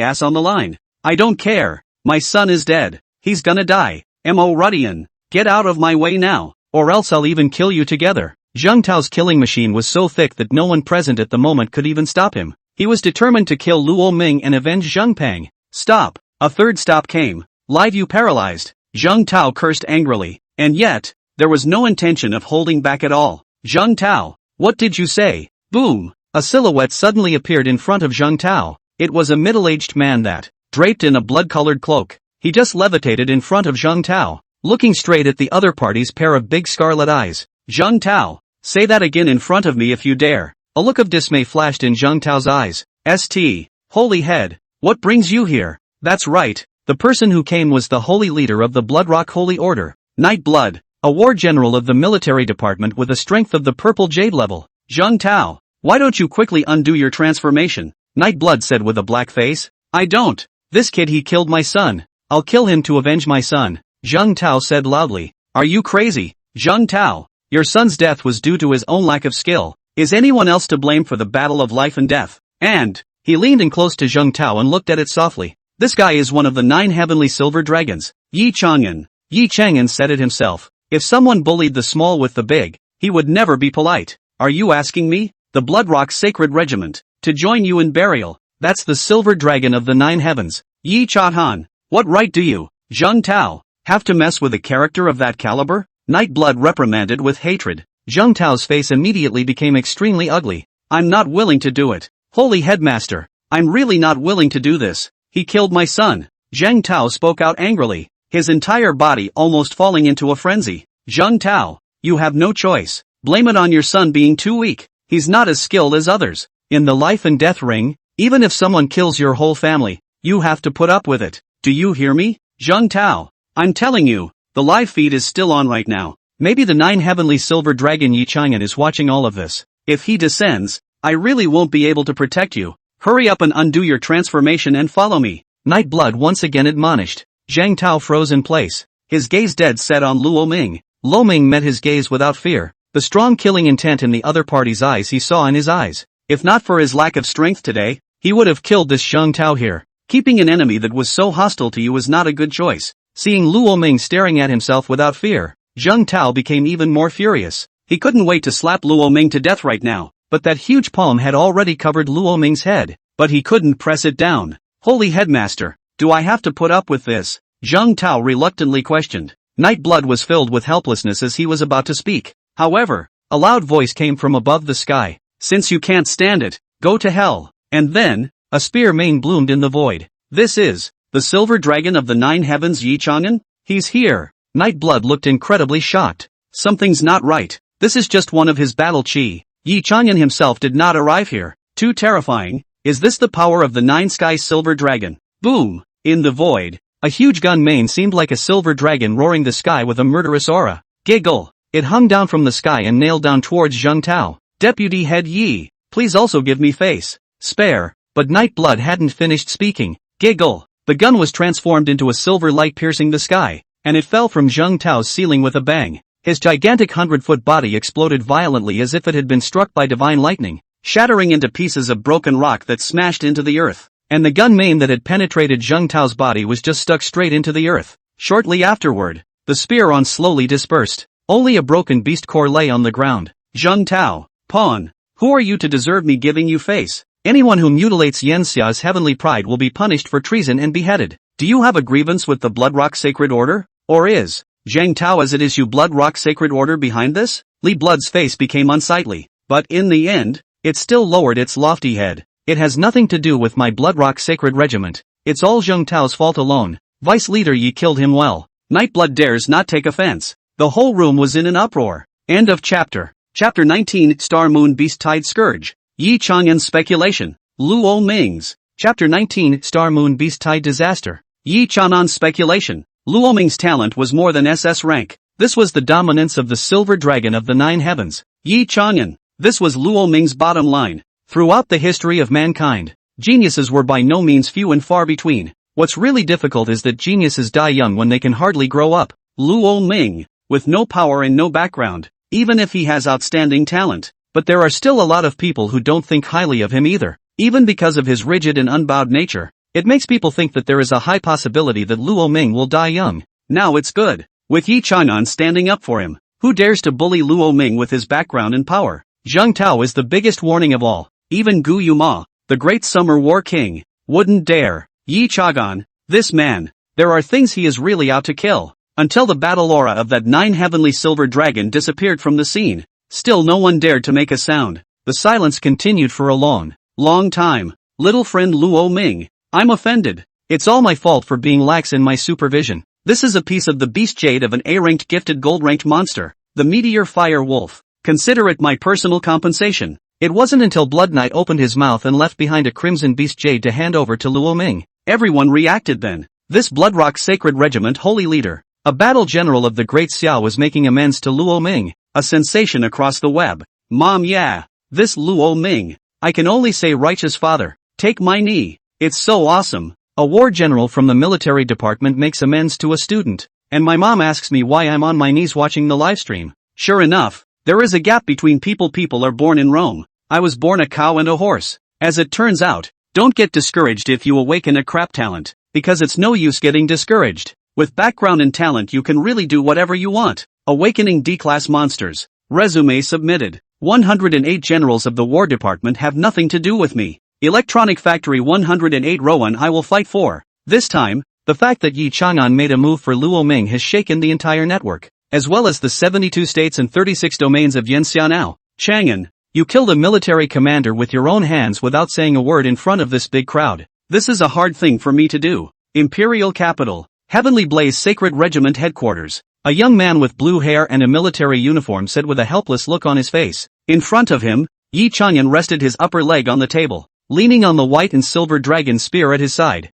Speaker 1: ass on the line. I don't care. My son is dead. He's gonna die. Mo Rudian. Get out of my way now, or else I'll even kill you together. Zheng Tao's killing machine was so thick that no one present at the moment could even stop him. He was determined to kill Luo Ming and avenge Zheng Pang. Stop. A third stop came. Live, you paralyzed. Zheng Tao cursed angrily. And yet, there was no intention of holding back at all. Zheng Tao, what did you say? Boom. A silhouette suddenly appeared in front of Zheng Tao. It was a middle-aged man that, draped in a blood-colored cloak, he just levitated in front of Zheng Tao, looking straight at the other party's pair of big scarlet eyes. Zheng Tao, say that again in front of me if you dare. A look of dismay flashed in Zheng Tao's eyes. St. Holy head, what brings you here? That's right, the person who came was the holy leader of the Bloodrock Holy Order, Nightblood, a war general of the military department with a strength of the purple jade level. Zheng Tao, why don't you quickly undo your transformation? Nightblood said with a black face. I don't. This kid, he killed my son. I'll kill him to avenge my son. Zheng Tao said loudly. Are you crazy? Zheng Tao, your son's death was due to his own lack of skill. Is anyone else to blame for the battle of life and death? And, he leaned in close to Zheng Tao and looked at it softly. This guy is one of the 9 heavenly silver dragons. Yi Chang'an. Yi Chang'an said it himself. If someone bullied the small with the big, he would never be polite. Are you asking me, the Bloodrock Sacred Regiment, to join you in burial? That's the silver dragon of the 9 heavens. Yi Chahan, what right do you, Zheng Tao, have to mess with a character of that caliber? Nightblood reprimanded with hatred. Zheng Tao's face immediately became extremely ugly. I'm not willing to do it. Holy Headmaster, I'm really not willing to do this. He killed my son. Zheng Tao spoke out angrily, his entire body almost falling into a frenzy. Zheng Tao, you have no choice. Blame it on your son being too weak. He's not as skilled as others. In the life and death ring, even if someone kills your whole family, you have to put up with it. Do you hear me? Zheng Tao, I'm telling you, the live feed is still on right now. Maybe the 9 heavenly silver dragon Yi Chang'an is watching all of this. If he descends, I really won't be able to protect you. Hurry up and undo your transformation and follow me. Nightblood once again admonished. Zheng Tao froze in place, his gaze dead set on Luo Ming. Luo Ming met his gaze without fear, the strong killing intent in the other party's eyes he saw in his eyes. If not for his lack of strength today, he would have killed this Zheng Tao here. Keeping an enemy that was so hostile to you was not a good choice. Seeing Luo Ming staring at himself without fear, Zheng Tao became even more furious. He couldn't wait to slap Luo Ming to death right now, but that huge palm had already covered Luo Ming's head, but he couldn't press it down. Holy Headmaster, do I have to put up with this? Zheng Tao reluctantly questioned. Nightblood was filled with helplessness as he was about to speak. However, a loud voice came from above the sky. Since you can't stand it, go to hell. And then, a spear mane bloomed in the void. This is the silver dragon of the 9 heavens Yi Chang'an? He's here. Nightblood looked incredibly shocked. Something's not right. This is just one of his battle chi. Yi Chang'an himself did not arrive here. Too terrifying. Is this the power of the 9 sky silver dragon? Boom! In the void, a huge gun mane seemed like a silver dragon roaring the sky with a murderous aura. Giggle! It hung down from the sky and nailed down towards Zheng Tao. Deputy Head Yi, please also give me face. Spare. But Nightblood hadn't finished speaking. Giggle! The gun was transformed into a silver light piercing the sky, and it fell from Zheng Tao's ceiling with a bang. His gigantic 100-foot body exploded violently as if it had been struck by divine lightning, shattering into pieces of broken rock that smashed into the earth. And the gun main that had penetrated Zheng Tao's body was just stuck straight into the earth. Shortly afterward, the spear on slowly dispersed. Only a broken beast core lay on the ground. Zheng Tao, pawn, who are you to deserve me giving you face? Anyone who mutilates Yanxia's heavenly pride will be punished for treason and beheaded. Do you have a grievance with the Bloodrock Sacred Order? Or is Zheng Tao as it is you Bloodrock Sacred Order behind this? Li Blood's face became unsightly, but in the end, it still lowered its lofty head. It has nothing to do with my Bloodrock Sacred Regiment. It's all Zheng Tao's fault alone. Vice Leader Yi killed him well. Nightblood dares not take offense. The whole room was in an uproar. End of chapter. Chapter 19 Star Moon Beast Tide Scourge. Yi Chang'an's Speculation. Luo Ming's. Chapter 19 Star Moon Beast Tide Disaster. Yi Chang'an's Speculation. Luo Ming's talent was more than SS rank. This was the dominance of the Silver Dragon of the 9 heavens. Yi Chang'an. This was Luo Ming's bottom line. Throughout the history of mankind, geniuses were by no means few and far between. What's really difficult is that geniuses die young when they can hardly grow up. Luo Ming, with no power and no background, even if he has outstanding talent. But there are still a lot of people who don't think highly of him either, even because of his rigid and unbowed nature. It makes people think that there is a high possibility that Luo Ming will die young. Now it's good. With Yi Chang'an standing up for him, who dares to bully Luo Ming with his background and power? Zheng Tao is the biggest warning of all. Even Gu Yuma, the great summer war king, wouldn't dare. Yi Chang'an, this man, there are things he is really out to kill. Until the battle aura of that 9 heavenly silver dragon disappeared from the scene, still no one dared to make a sound. The silence continued for a long time. Little friend Luo Ming, I'm offended. It's all my fault for being lax in my supervision. This is a piece of the beast jade of an A-ranked gifted gold-ranked monster, the meteor fire wolf. Consider it my personal compensation. It wasn't until Blood Knight opened his mouth and left behind a crimson beast jade to hand over to Luo Ming. Everyone reacted then. This Bloodrock Sacred Regiment holy leader, a battle general of the Great Xiao, was making amends to Luo Ming, a sensation across the web. Mom, yeah, this Luo Ming, I can only say righteous father, take my knee. It's so awesome. A war general from the military department makes amends to a student, and my mom asks me why I'm on my knees watching the livestream. Sure enough, there is a gap between people. People are born in Rome. I was born a cow and a horse. As it turns out, don't get discouraged if you awaken a crap talent, because it's no use getting discouraged. With background and talent you can really do whatever you want. Awakening D-class monsters. Resume submitted. 108 generals of the War Department have nothing to do with me. Electronic Factory 108 Rowan I will fight for. This time, the fact that Yi Chang'an made a move for Luo Ming has shaken the entire network, as well as the 72 states and 36 domains of Yanxia now. Chang'an, you killed a military commander with your own hands without saying a word in front of this big crowd. This is a hard thing for me to do. Imperial Capital. Heavenly Blaze Sacred Regiment Headquarters. A young man with blue hair and a military uniform said with a helpless look on his face. In front of him, Yi Chang'an rested his upper leg on the table, leaning on the white and silver dragon spear at his side.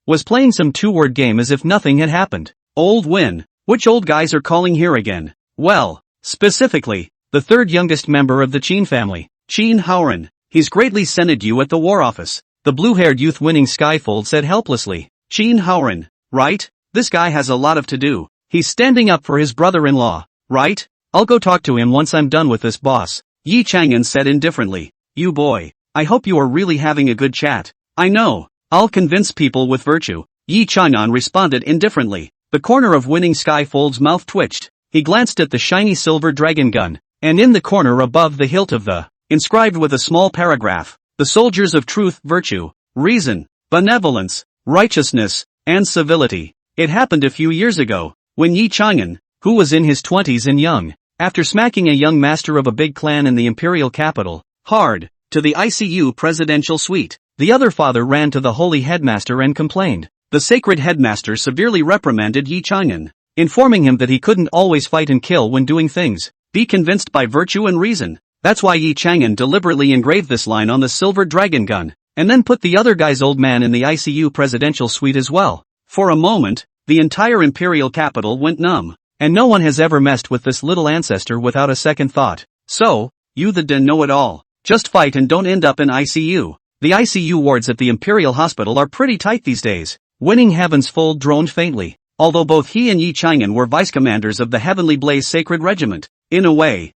Speaker 1: Was playing some two-word game as if nothing had happened. Old Win. Which old guys are calling here again? Well, specifically, the third youngest member of the Qin family, Qin Haoran. He's greatly scented you at the War Office. The blue-haired youth winning Skyfold said helplessly. Qin Haoran, right? This guy has a lot of to-do. He's standing up for his brother-in-law, right? I'll go talk to him once I'm done with this boss. Yi Chang'an said indifferently. You boy, I hope you are really having a good chat. I know. I'll convince people with virtue. Yi Chang'an responded indifferently. The corner of winning Skyfold's mouth twitched. He glanced at the shiny silver dragon gun, and in the corner above the hilt of the, inscribed with a small paragraph, the soldiers of truth, virtue, reason, benevolence, righteousness, and civility. It happened a few years ago, when Yi Chang'an, who was in his 20s and young, after smacking a young master of a big clan in the imperial capital, hard, to the ICU presidential suite, the other father ran to the holy headmaster and complained. The sacred headmaster severely reprimanded Yi Chang'an, informing him that he couldn't always fight and kill when doing things. Be convinced by virtue and reason. That's why Yi Chang'an deliberately engraved this line on the silver dragon gun, and then put the other guy's old man in the ICU presidential suite as well. For a moment, the entire imperial capital went numb, and no one has ever messed with this little ancestor without a second thought. So, you the know-it-all, just fight and don't end up in ICU. The ICU wards at the Imperial Hospital are pretty tight these days. Winning Heaven's Fold droned faintly, although both he and Yi Chang'an were vice-commanders of the Heavenly Blaze Sacred Regiment. In a way,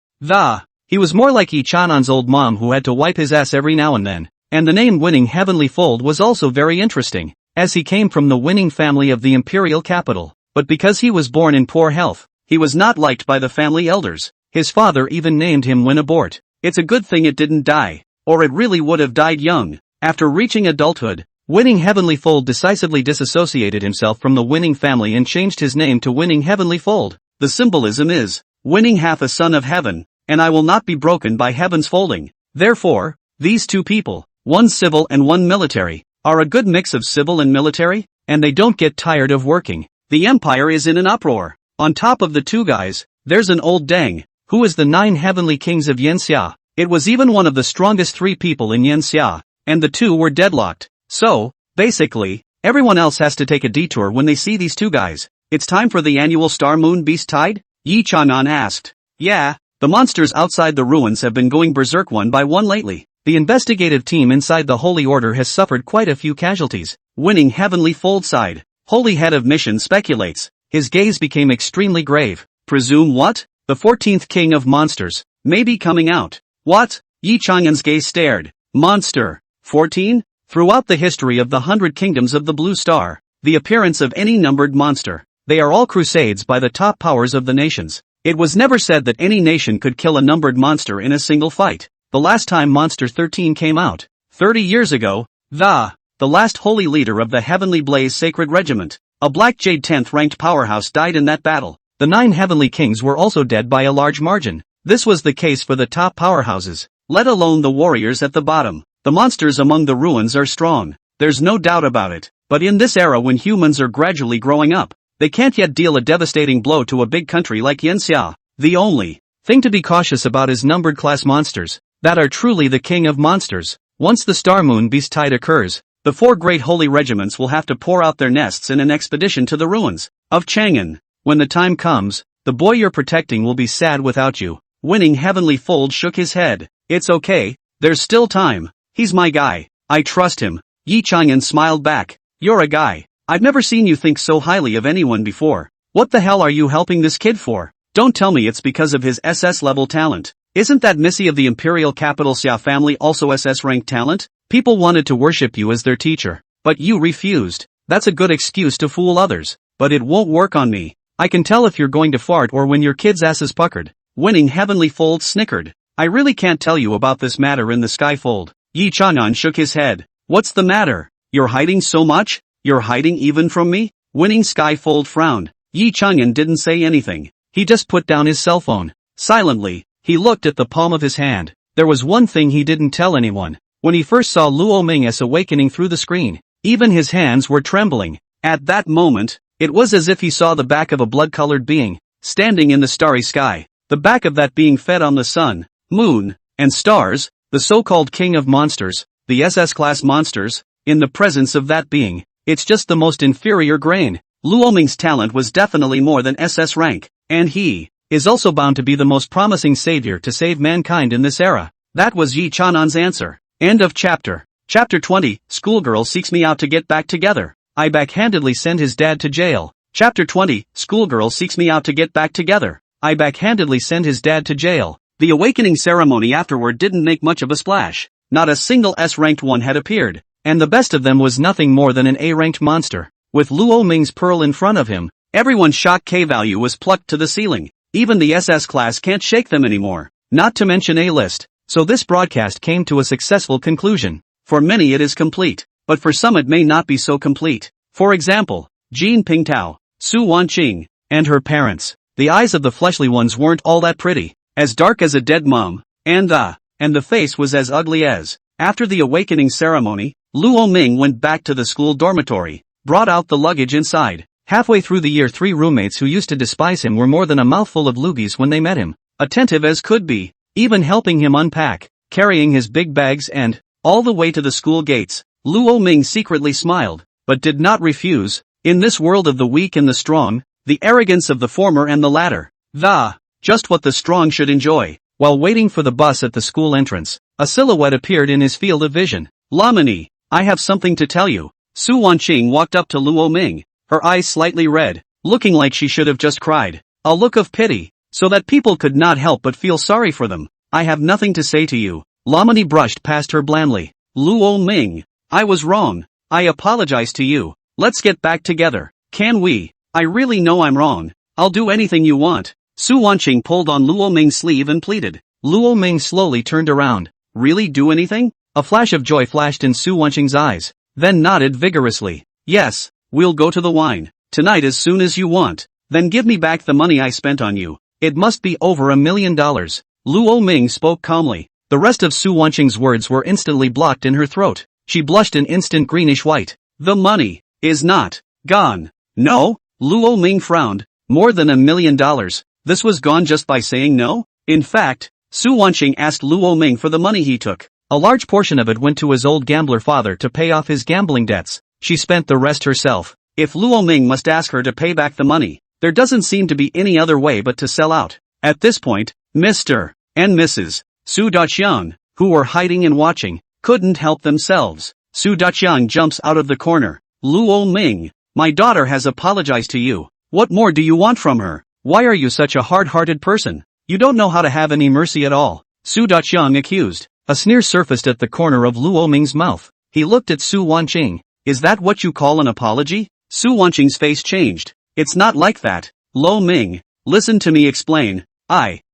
Speaker 1: he was more like Yi Chang'an's old mom who had to wipe his ass every now and then, and the name Winning Heavenly Fold was also very interesting, as he came from the winning family of the Imperial Capital. But because he was born in poor health, he was not liked by the family elders. His father even named him Win Abort. It's a good thing it didn't die, or it really would have died young. After reaching adulthood, Winning Heavenly Fold decisively disassociated himself from the winning family and changed his name to Winning Heavenly Fold. The symbolism is, winning half a son of heaven, and I will not be broken by heaven's folding. Therefore, these two people, one civil and one military, are a good mix of civil and military, and they don't get tired of working. The empire is in an uproar. On top of the two guys, there's an old Deng, who is the 9 heavenly kings of Yanxia. It was even one of the strongest 3 people in Yanxia, and the two were deadlocked. So, basically, everyone else has to take a detour when they see these two guys. It's time for the annual Star Moon Beast Tide? Yi Chang'an asked. Yeah, the monsters outside the ruins have been going berserk one by one lately. The investigative team inside the Holy Order has suffered quite a few casualties. Winning Heavenly Fold side. Holy Head of Mission speculates. His gaze became extremely grave. Presume what? The 14th king of monsters, may be coming out. What? Yi Chang'an's gaze stared. Monster. 14? Throughout the history of the 100 kingdoms of the Blue Star, the appearance of any numbered monster, they are all crusades by the top powers of the nations. It was never said that any nation could kill a numbered monster in a single fight. The last time Monster 13 came out, 30 years ago, the last holy leader of the Heavenly Blaze Sacred Regiment, a Black Jade 10th ranked powerhouse, died in that battle. The 9 heavenly kings were also dead by a large margin. This was the case for the top powerhouses, let alone the warriors at the bottom. The monsters among the ruins are strong, there's no doubt about it. But in this era when humans are gradually growing up, they can't yet deal a devastating blow to a big country like Yanxia. The only thing to be cautious about is numbered class monsters, that are truly the king of monsters. Once the Star Moon Beast tide occurs, the 4 great holy regiments will have to pour out their nests in an expedition to the ruins of Chang'an. When the time comes, the boy you're protecting will be sad without you. Winning Heavenly Fold shook his head. It's okay, there's still time. He's my guy. I trust him. Yi Chang'an smiled back. You're a guy. I've never seen you think so highly of anyone before. What the hell are you helping this kid for? Don't tell me it's because of his SS level talent. Isn't that Missy of the Imperial Capital Xia family also SS ranked talent? People wanted to worship you as their teacher, but you refused. That's a good excuse to fool others, but it won't work on me. I can tell if you're going to fart or when your kid's ass is puckered. Winning Heavenly Fold snickered. I really can't tell you about this matter in the Skyfold. Yi Chang'an shook his head. What's the matter? You're hiding so much? You're hiding even from me? Winning Skyfold frowned. Yi Chang'an didn't say anything. He just put down his cell phone. Silently, he looked at the palm of his hand. There was one thing he didn't tell anyone. When he first saw Luo Ming's awakening through the screen, even his hands were trembling. At that moment, it was as if he saw the back of a blood-colored being, standing in the starry sky. The back of that being fed on the sun, moon, and stars, the so-called king of monsters, the SS-class monsters. In the presence of that being, it's just the most inferior grain. Luo Ming's talent was definitely more than SS rank, and he is also bound to be the most promising savior to save mankind in this era. That was Yi Chang'an's answer. End of chapter. Chapter 20, Schoolgirl seeks me out to get back together. I backhandedly send his dad to jail. Chapter 20, Schoolgirl seeks me out to get back together. I backhandedly send his dad to jail. The awakening ceremony afterward didn't make much of a splash. Not a single S-ranked one had appeared. And the best of them was nothing more than an A-ranked monster. With Luo Ming's pearl in front of him, everyone's shock K-value was plucked to the ceiling. Even the SS class can't shake them anymore. Not to mention A-list. So this broadcast came to a successful conclusion. For many it is complete, but for some it may not be so complete. For example, Jean Pingtao, Su Wanqing, and her parents. The eyes of the fleshly ones weren't all that pretty. As dark as a dead mum, and the face was as ugly as. After the awakening ceremony, Luo Ming went back to the school dormitory, brought out the luggage inside. Halfway through the year 3 roommates who used to despise him were more than a mouthful of loogies when they met him. Attentive as could be, even helping him unpack, carrying his big bags and, all the way to the school gates. Luo Ming secretly smiled, but did not refuse. In this world of the weak and the strong, the arrogance of the former and the latter, just what the strong should enjoy. While waiting for the bus at the school entrance, a silhouette appeared in his field of vision. Lamini, I have something to tell you. Su Wanqing walked up to Luo Ming, her eyes slightly red, looking like she should have just cried. A look of pity, so that people could not help but feel sorry for them. I have nothing to say to you. Lamini brushed past her blandly. Luo Ming, I was wrong. I apologize to you. Let's get back together. Can we? I really know I'm wrong. I'll do anything you want. Su Wanqing pulled on Luo Ming's sleeve and pleaded. Luo Ming slowly turned around. Really do anything? A flash of joy flashed in Su Wanqing's eyes, then nodded vigorously. Yes, we'll go to the wine. Tonight as soon as you want. Then give me back the money I spent on you. It must be over $1 million. Luo Ming spoke calmly. The rest of Su Wanqing's words were instantly blocked in her throat. She blushed an instant greenish white. The money is not gone. No? Luo Ming frowned. More than $1 million. This was gone just by saying no? In fact, Su Wanqing asked Luo Ming for the money he took. A large portion of it went to his old gambler father to pay off his gambling debts. She spent the rest herself. If Luo Ming must ask her to pay back the money, there doesn't seem to be any other way but to sell out. At this point, Mr. and Mrs. Su Daqiang, who were hiding and watching, couldn't help themselves. Su Daqiang jumps out of the corner. Luo Ming, my daughter has apologized to you. What more do you want from her? Why are you such a hard-hearted person? You don't know how to have any mercy at all, Su Daqiang accused. A sneer surfaced at the corner of Luo Ming's mouth. He looked at Su Wanqing. Is that what you call an apology? Su Wanqing's face changed. It's not like that. Luo Ming, listen to me explain.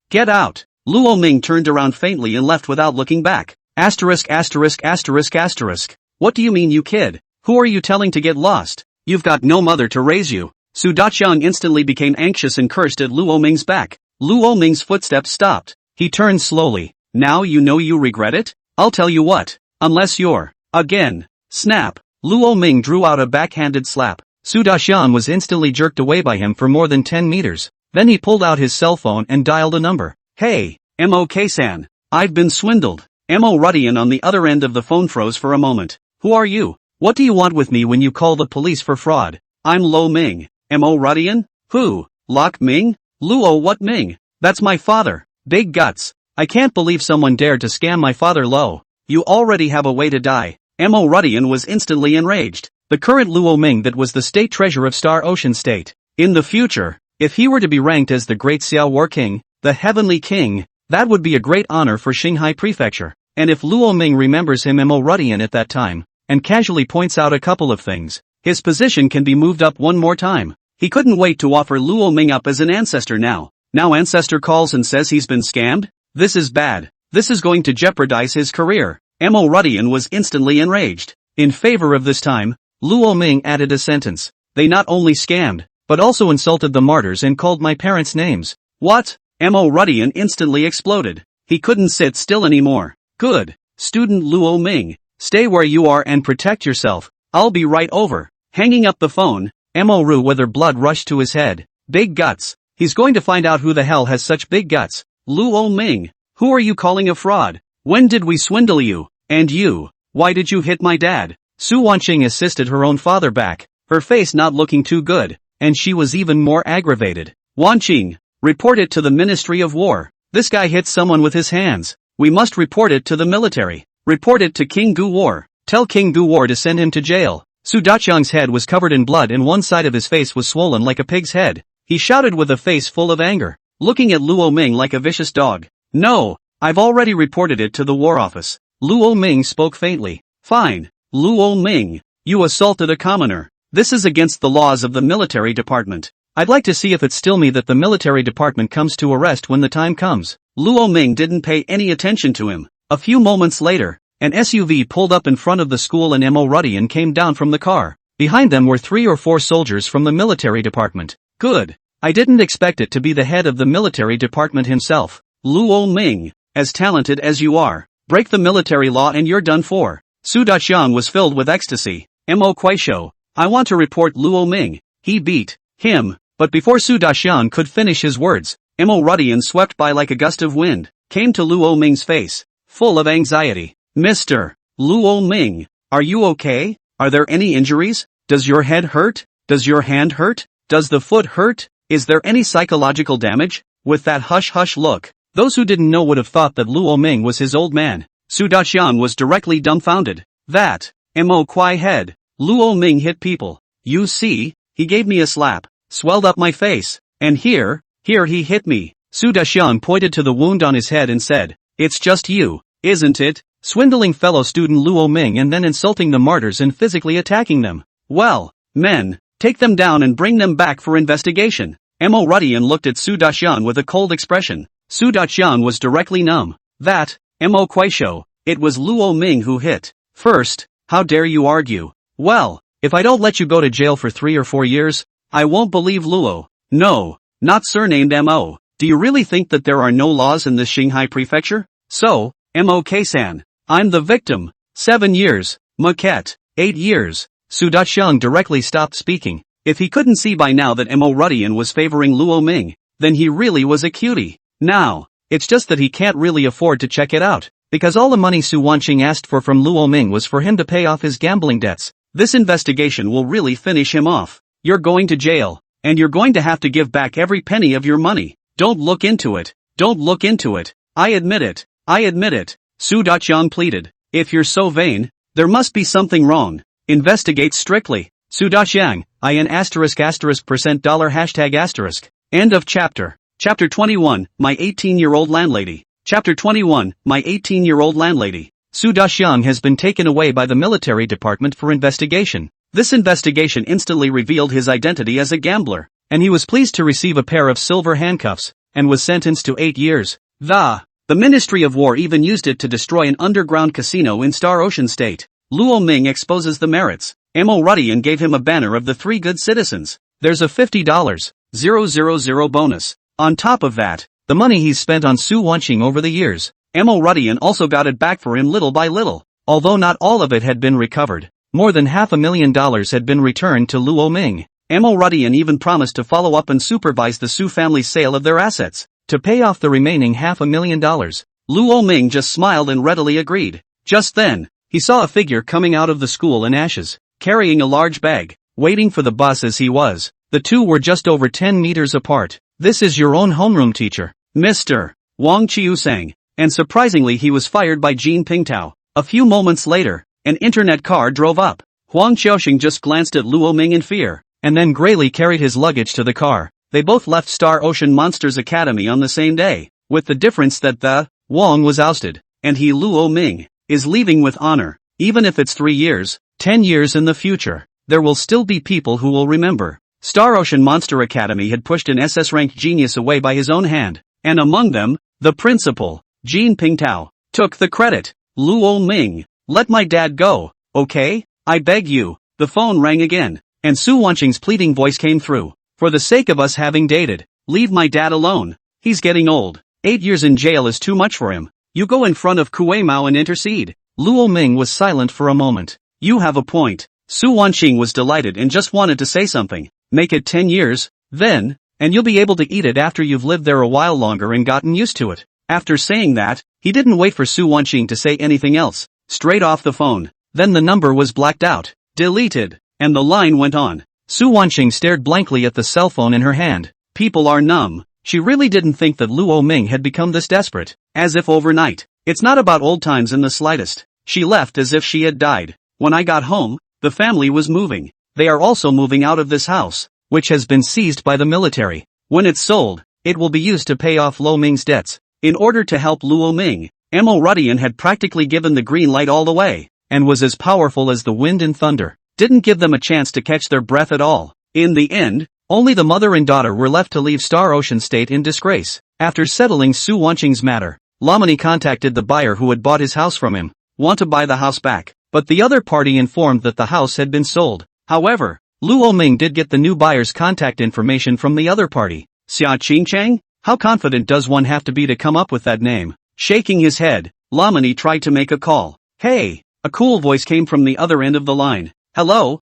Speaker 1: Get out. Luo Ming turned around faintly and left without looking back. Asterisk asterisk asterisk asterisk. What do you mean, you kid? Who are you telling to get lost? You've got no mother to raise you. Su Daqiang instantly became anxious and cursed at Luo Ming's back. Luo Ming's footsteps stopped. He turned slowly. Now you know you regret it? I'll tell you what. Unless you're, again. Snap. Luo Ming drew out a backhanded slap. Su Daqiang was instantly jerked away by him for more than 10 meters. Then he pulled out his cell phone and dialed a number. Hey, MOK-san. I've been swindled. Mo Rudian on the other end of the phone froze for a moment. Who are you? What do you want with me when you call the police for fraud? I'm Luo Ming. Mo Rudian? Who? Lok Ming? Luo what Ming? That's my father. Big guts. I can't believe someone dared to scam my father. Luo. You already have a way to die. Mo Rudian was instantly enraged. The current Luo Ming that was the state treasurer of Star Ocean State. In the future, if he were to be ranked as the great Xiao War King, the Heavenly King, that would be a great honor for Qinghai Prefecture. And if Luo Ming remembers him Mo Rudian at that time, and casually points out a couple of things, his position can be moved up one more time. He couldn't wait to offer Luo Ming up as an ancestor now. Now ancestor calls and says he's been scammed? This is bad. This is going to jeopardize his career. Mo Rudian was instantly enraged. In favor of this time, Luo Ming added a sentence. They not only scammed, but also insulted the martyrs and called my parents' names. What? Mo Rudian instantly exploded. He couldn't sit still anymore. Good. Student Luo Ming, stay where you are and protect yourself. I'll be right over. Hanging up the phone, Mo Ru whether blood rushed to his head. Big guts. He's going to find out who the hell has such big guts. Luo Ming, who are you calling a fraud? When did we swindle you? And you, why did you hit my dad? Su Wanqing assisted her own father back, her face not looking too good, and she was even more aggravated. Wanqing, report it to the Ministry of War. This guy hit someone with his hands. We must report it to the military. Report it to King Gu War. Tell King Gu War to send him to jail. Su Daqiang's head was covered in blood and one side of his face was swollen like a pig's head. He shouted with a face full of anger, looking at Luo Ming like a vicious dog. No, I've already reported it to the War Office. Luo Ming spoke faintly. Fine. Luo Ming, you assaulted a commoner. This is against the laws of the military department. I'd like to see if it's still me that the military department comes to arrest when the time comes. Luo Ming didn't pay any attention to him. A few moments later, an SUV pulled up in front of the school and Mo Rudian came down from the car. Behind them were 3 or 4 soldiers from the military department. Good. I didn't expect it to be the head of the military department himself. Luo Ming, as talented as you are, break the military law and you're done for. Su Daqiang was filled with ecstasy. Mo Kuaishou, I want to report Luo Ming. He beat him. But before Su Daqiang could finish his words, Mo Rudian swept by like a gust of wind, came to Luo Ming's face, full of anxiety. Mr. Luo Ming, are you okay? Are there any injuries? Does your head hurt? Does your hand hurt? Does the foot hurt? Is there any psychological damage? With that hush-hush look, those who didn't know would have thought that Luo Ming was his old man. Su Daqiang was directly dumbfounded. That, Mo Kuai head, Luo Ming hit people. You see, he gave me a slap, swelled up my face, and here he hit me. Su Daqiang pointed to the wound on his head and said, it's just you, isn't it? Swindling fellow student Luo Ming and then insulting the martyrs and physically attacking them. Well, men, take them down and bring them back for investigation. Mo Rudian looked at Su Daqiang with a cold expression. Su Daqiang was directly numb. That, Mo Kuaishou, it was Luo Ming who hit. First, how dare you argue? Well, if I don't let you go to jail for 3 or 4 years, I won't believe Luo. No, not surnamed Mo. Do you really think that there are no laws in this Qinghai prefecture? So, MOK-san, I'm the victim. 7 years. Maquette, 8 years. Su Daqiang directly stopped speaking. If he couldn't see by now that Mo Rudian was favoring Luo Ming, then he really was a cutie. Now, it's just that he can't really afford to check it out, because all the money Su Wanqing asked for from Luo Ming was for him to pay off his gambling debts. This investigation will really finish him off. You're going to jail, and you're going to have to give back every penny of your money. Don't look into it. Don't look into it. I admit it. I admit it. Su Daqiang pleaded. If you're so vain, there must be something wrong. Investigate strictly. Su Daqiang, IN **% $. End of chapter. Chapter 21, My 18-year-old landlady. Chapter 21, My 18-year-old landlady. Su Daxiang has been taken away by the military department for investigation. This investigation instantly revealed his identity as a gambler, and he was pleased to receive a pair of silver handcuffs, and was sentenced to 8 years. The Ministry of War even used it to destroy an underground casino in Star Ocean State. Luo Ming exposes the merits. Mo Rudian gave him a banner of the 3 good citizens. There's a $50,000 bonus. On top of that, the money he's spent on Su Wanqing over the years, Mo Rudian also got it back for him little by little. Although not all of it had been recovered, more than $500,000 had been returned to Luo Ming. Mo Rudian even promised to follow up and supervise the Su family's sale of their assets, to pay off the remaining $500,000. Luo Ming just smiled and readily agreed. Just then, he saw a figure coming out of the school in ashes, carrying a large bag, waiting for the bus as he was. The two were just over 10 meters apart. This is your own homeroom teacher, Mr. Wang Chiusang. And surprisingly he was fired by Jean Pingtao. A few moments later, an internet car drove up. Huang Xiaoxing just glanced at Luo Ming in fear, and then grayly carried his luggage to the car. They both left Star Ocean Monsters Academy on the same day, with the difference that the Wang was ousted, and he, Luo Ming, is leaving with honor. Even if it's 3 years, 10 years in the future, there will still be people who will remember. Star Ocean Monster Academy had pushed an SS-ranked genius away by his own hand, and among them, the principal, Jean Pingtao, took the credit. Luo Ming, let my dad go, okay? I beg you. The phone rang again, and Su Wanqing's pleading voice came through. For the sake of us having dated, leave my dad alone. He's getting old. 8 years in jail is too much for him. You go in front of Kuei Mao and intercede. Luo Ming was silent for a moment. You have a point. Su Wanqing was delighted and just wanted to say something. Make it 10 years, then, and you'll be able to eat it after you've lived there a while longer and gotten used to it. After saying that, he didn't wait for Su Wanqing to say anything else. Straight off the phone. Then the number was blacked out, deleted, and the line went on. Su Wanqing stared blankly at the cell phone in her hand. People are numb. She really didn't think that Luo Ming had become this desperate. As if overnight. It's not about old times in the slightest. She left as if she had died. When I got home, the family was moving. They are also moving out of this house, which has been seized by the military. When it's sold, it will be used to pay off Luo Ming's debts. In order to help Luo Ming, Mo Rudian had practically given the green light all the way, and was as powerful as the wind and thunder. Didn't give them a chance to catch their breath at all. In the end, only the mother and daughter were left to leave Star Ocean State in disgrace. After settling Su Wanqing's matter, Lamani contacted the buyer who had bought his house from him. Want to buy the house back, but the other party informed that the house had been sold. However, Luo Ming did get the new buyer's contact information from the other party. Xia Qingchang? How confident does one have to be to come up with that name? Shaking his head, Lamani tried to make a call. Hey! A cool voice came from the other end of the line. Hello,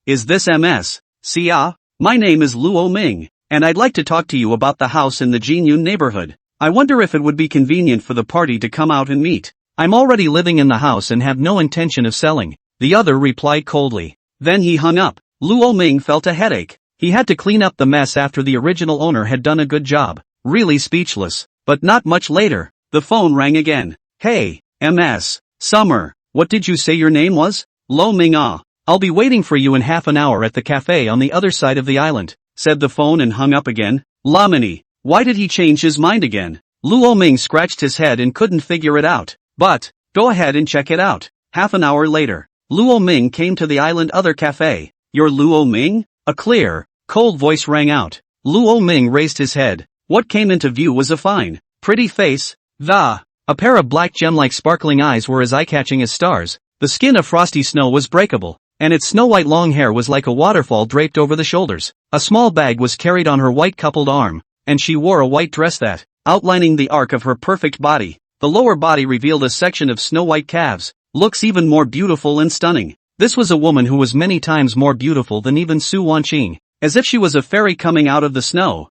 Speaker 1: is this MS? Xia? My name is Luo Ming, and I'd like to talk to you about the house in the Jinyun neighborhood. I wonder if it would be convenient for the party to come out and meet. I'm already living in the house and have no intention of selling. The other replied coldly. Then he hung up. Luo Ming felt a headache. He had to clean up the mess after the original owner had done a good job. Really speechless. But not much later, the phone rang again. Hey, MS. Summer. What did you say your name was? Lo Ming Ah. I'll be waiting for you in half an hour at the cafe on the other side of the island, said the phone and hung up again. Lamani. Why did he change his mind again? Luo Ming scratched his head and couldn't figure it out. But, go ahead and check it out. Half an hour later, Luo Ming came to the island other cafe. You're Luo Ming? A clear, cold voice rang out. Luo Ming raised his head. What came into view was a fine, pretty face. A pair of black gem-like sparkling eyes were as eye-catching as stars. The skin of frosty snow was breakable, and its snow-white long hair was like a waterfall draped over the shoulders. A small bag was carried on her white coupled arm, and she wore a white dress that, outlining the arc of her perfect body, the lower body revealed a section of snow-white calves, looks even more beautiful and stunning. This was a woman who was many times more beautiful than even Su Wanqing, as if she was a fairy coming out of the snow.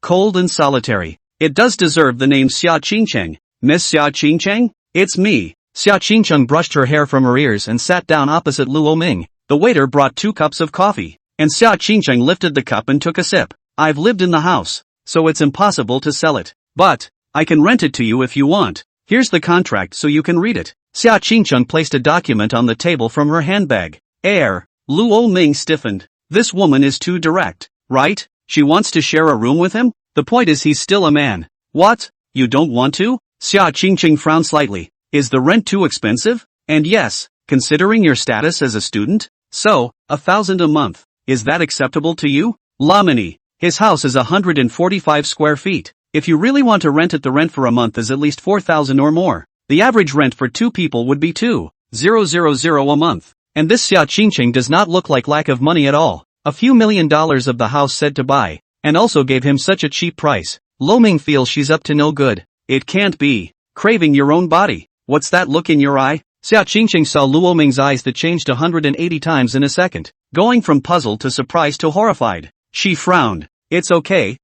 Speaker 1: Cold and solitary. It does deserve the name Xia Qingcheng. Miss Xia Qingcheng? It's me. Xia Qingcheng brushed her hair from her ears and sat down opposite Luo Ming. The waiter brought 2 cups of coffee, and Xia Qingcheng lifted the cup and took a sip. I've lived in the house, so it's impossible to sell it. But, I can rent it to you if you want. Here's the contract so you can read it. Xia Qingcheng placed a document on the table from her handbag. Luo Ming stiffened. This woman is too direct, right? She wants to share a room with him? The point is he's still a man. What? You don't want to? Xia Qingqing frowned slightly. Is the rent too expensive? And yes, considering your status as a student? So, 1,000 a month. Is that acceptable to you? Lamini. His house is 145 square feet. If you really want to rent it, the rent for a month is at least 4,000 or more. The average rent for 2 people would be 2,000 a month. And this Xia Qingqing does not look like lack of money at all. A few $1,000,000 of the house said to buy, and also gave him such a cheap price. Lo Ming feels she's up to no good. It can't be. Craving your own body. What's that look in your eye? Xia Qingqing saw Luo Ming's eyes that changed 180 times in a second, going from puzzled to surprised to horrified. She frowned. It's okay.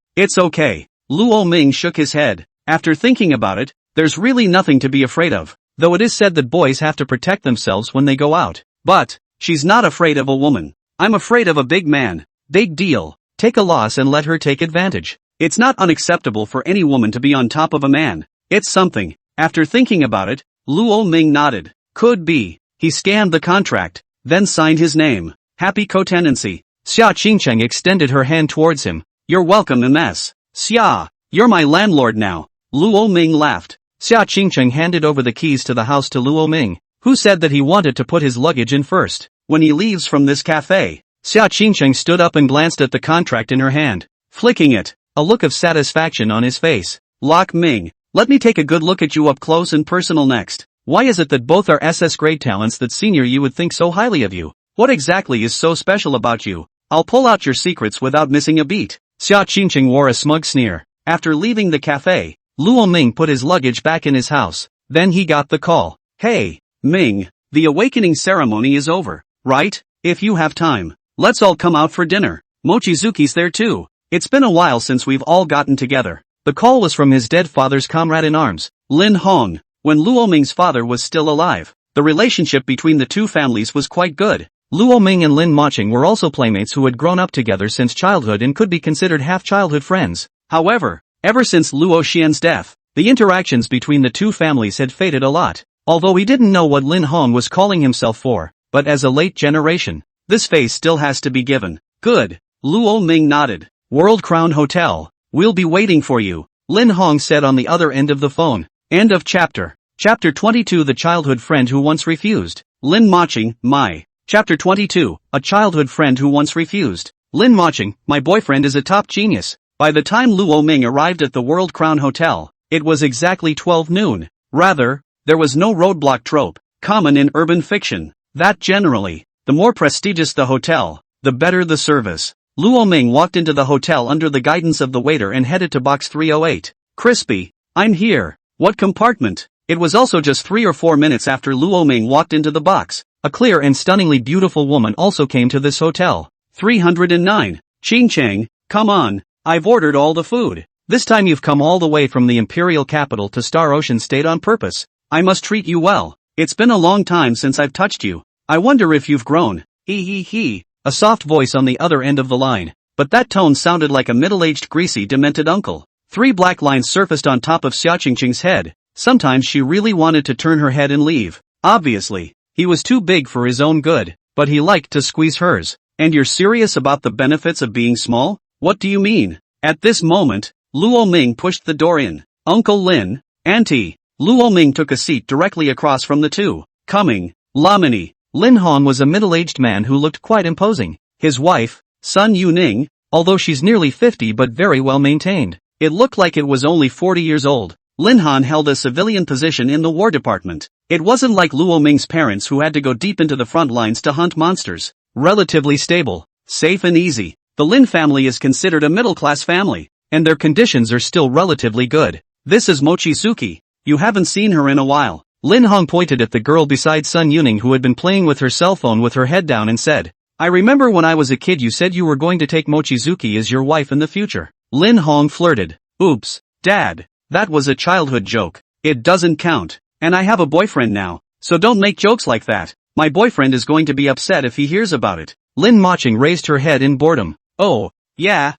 Speaker 1: Luo Ming shook his head. After thinking about it, there's really nothing to be afraid of, though it is said that boys have to protect themselves when they go out. But, she's not afraid of a woman. I'm afraid of a big man. Big deal. Take a loss and let her take advantage. It's not unacceptable for any woman to be on top of a man. It's something. After thinking about it, Luo Ming nodded. Could be. He scanned the contract, then signed his name. Happy co-tenancy. Xia Qingqing extended her hand towards him. You're welcome, MS. Xia, you're my landlord now. Luo Ming laughed. Xia Qingqing handed over the keys to the house to Luo Ming, who said that he wanted to put his luggage in first. When he leaves from this cafe, Xia Qingqing stood up and glanced at the contract in her hand, flicking it, a look of satisfaction on his face. Lok Ming, let me take a good look at you up close and personal next. Why is it that both are SS grade talents that senior you would think so highly of you? What exactly is so special about you? I'll pull out your secrets without missing a beat. Xia Qingqing wore a smug sneer. After leaving the cafe, Luo Ming put his luggage back in his house. Then he got the call. Hey, Ming, the awakening ceremony is over, right? If you have time, let's all come out for dinner. Mochizuki's there too. It's been a while since we've all gotten together. The call was from his dead father's comrade in arms, Lin Hong. When Luo Ming's father was still alive, the relationship between the two families was quite good. Luo Ming and Lin Moching were also playmates who had grown up together since childhood and could be considered half-childhood friends. However, ever since Luo Xian's death, the interactions between the two families had faded a lot. Although he didn't know what Lin Hong was calling himself for, but as a late generation, this face still has to be given. Good. Luo Ming nodded. World Crown Hotel. We'll be waiting for you, Lin Hong said on the other end of the phone. End of chapter. Chapter 22. The childhood friend who once refused. Lin Moching, my. Chapter 22. A childhood friend who once refused. Lin Moching, my boyfriend is a top genius. By the time Luo Ming arrived at the World Crown Hotel, it was exactly 12 noon. Rather, there was no roadblock trope, common in urban fiction, that generally, the more prestigious the hotel, the better the service. Luo Ming walked into the hotel under the guidance of the waiter and headed to box 308. Crispy, I'm here. What compartment? It was also just 3 or 4 minutes after Luo Ming walked into the box. A clear and stunningly beautiful woman also came to this hotel. 309. Ching Chang, come on, I've ordered all the food. This time you've come all the way from the imperial capital to Star Ocean State on purpose. I must treat you well. It's been a long time since I've touched you. I wonder if you've grown. He. A soft voice on the other end of the line. But that tone sounded like a middle-aged greasy demented uncle. 3 black lines surfaced on top of Xia Qingqing's head. Sometimes she really wanted to turn her head and leave. Obviously, he was too big for his own good, but he liked to squeeze hers. And you're serious about the benefits of being small? What do you mean? At this moment, Luo Ming pushed the door in. Uncle Lin, Auntie. Luo Ming took a seat directly across from the two. Coming, Lamini. Lin Hong was a middle-aged man who looked quite imposing. His wife, Sun Yuning, although she's nearly 50 but very well maintained. It looked like it was only 40 years old. Lin Han held a civilian position in the War Department. It wasn't like Luo Ming's parents who had to go deep into the front lines to hunt monsters. Relatively stable, safe and easy. The Lin family is considered a middle-class family, and their conditions are still relatively good. This is Mochizuki. You haven't seen her in a while. Lin Hong pointed at the girl beside Sun Yuning who had been playing with her cell phone with her head down and said, I remember when I was a kid you said you were going to take Mochizuki as your wife in the future. Lin Hong flirted. Oops, Dad. That was a childhood joke. It doesn't count. And I have a boyfriend now, so don't make jokes like that. My boyfriend is going to be upset if he hears about it. Lin Moching raised her head in boredom. Oh, yeah,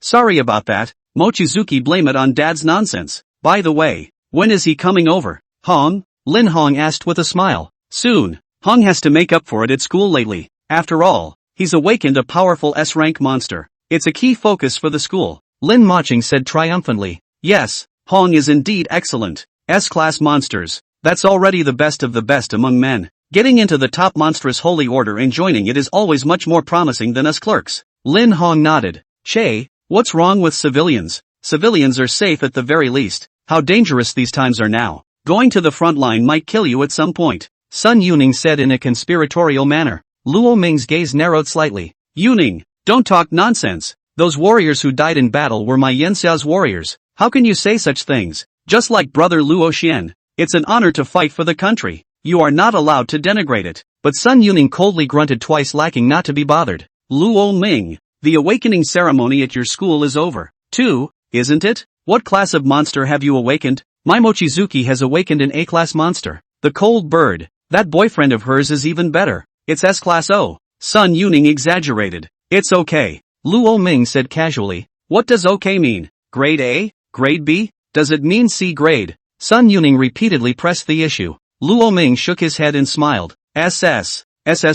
Speaker 1: sorry about that. Mochizuki, blame it on Dad's nonsense. By the way, when is he coming over? Hong? Lin Hong asked with a smile. Soon. Hong has to make up for it at school lately. After all, he's awakened a powerful S-rank monster. It's a key focus for the school, Lin Maching said triumphantly. Yes, Hong is indeed excellent. S-class monsters. That's already the best of the best among men. Getting into the top monstrous holy order and joining it is always much more promising than us clerks. Lin Hong nodded. Che, what's wrong with civilians? Civilians are safe at the very least. How dangerous these times are now. Going to the front line might kill you at some point, Sun Yuning said in a conspiratorial manner. Luo Ming's gaze narrowed slightly. Yuning, don't talk nonsense. Those warriors who died in battle were my Yanxia's warriors. How can you say such things? Just like brother Luo Xian. It's an honor to fight for the country. You are not allowed to denigrate it. But Sun Yuning coldly grunted twice, lacking not to be bothered. Luo Ming, the awakening ceremony at your school is over, too, isn't it? What class of monster have you awakened? My Mochizuki has awakened an A-class monster. The cold bird. That boyfriend of hers is even better. It's S-class O. Sun Yuning exaggerated. It's okay. Luo Ming said casually. What does okay mean? Grade A? Grade B? Does it mean C grade? Sun Yuning repeatedly pressed the issue. Luo Ming shook his head and smiled. SS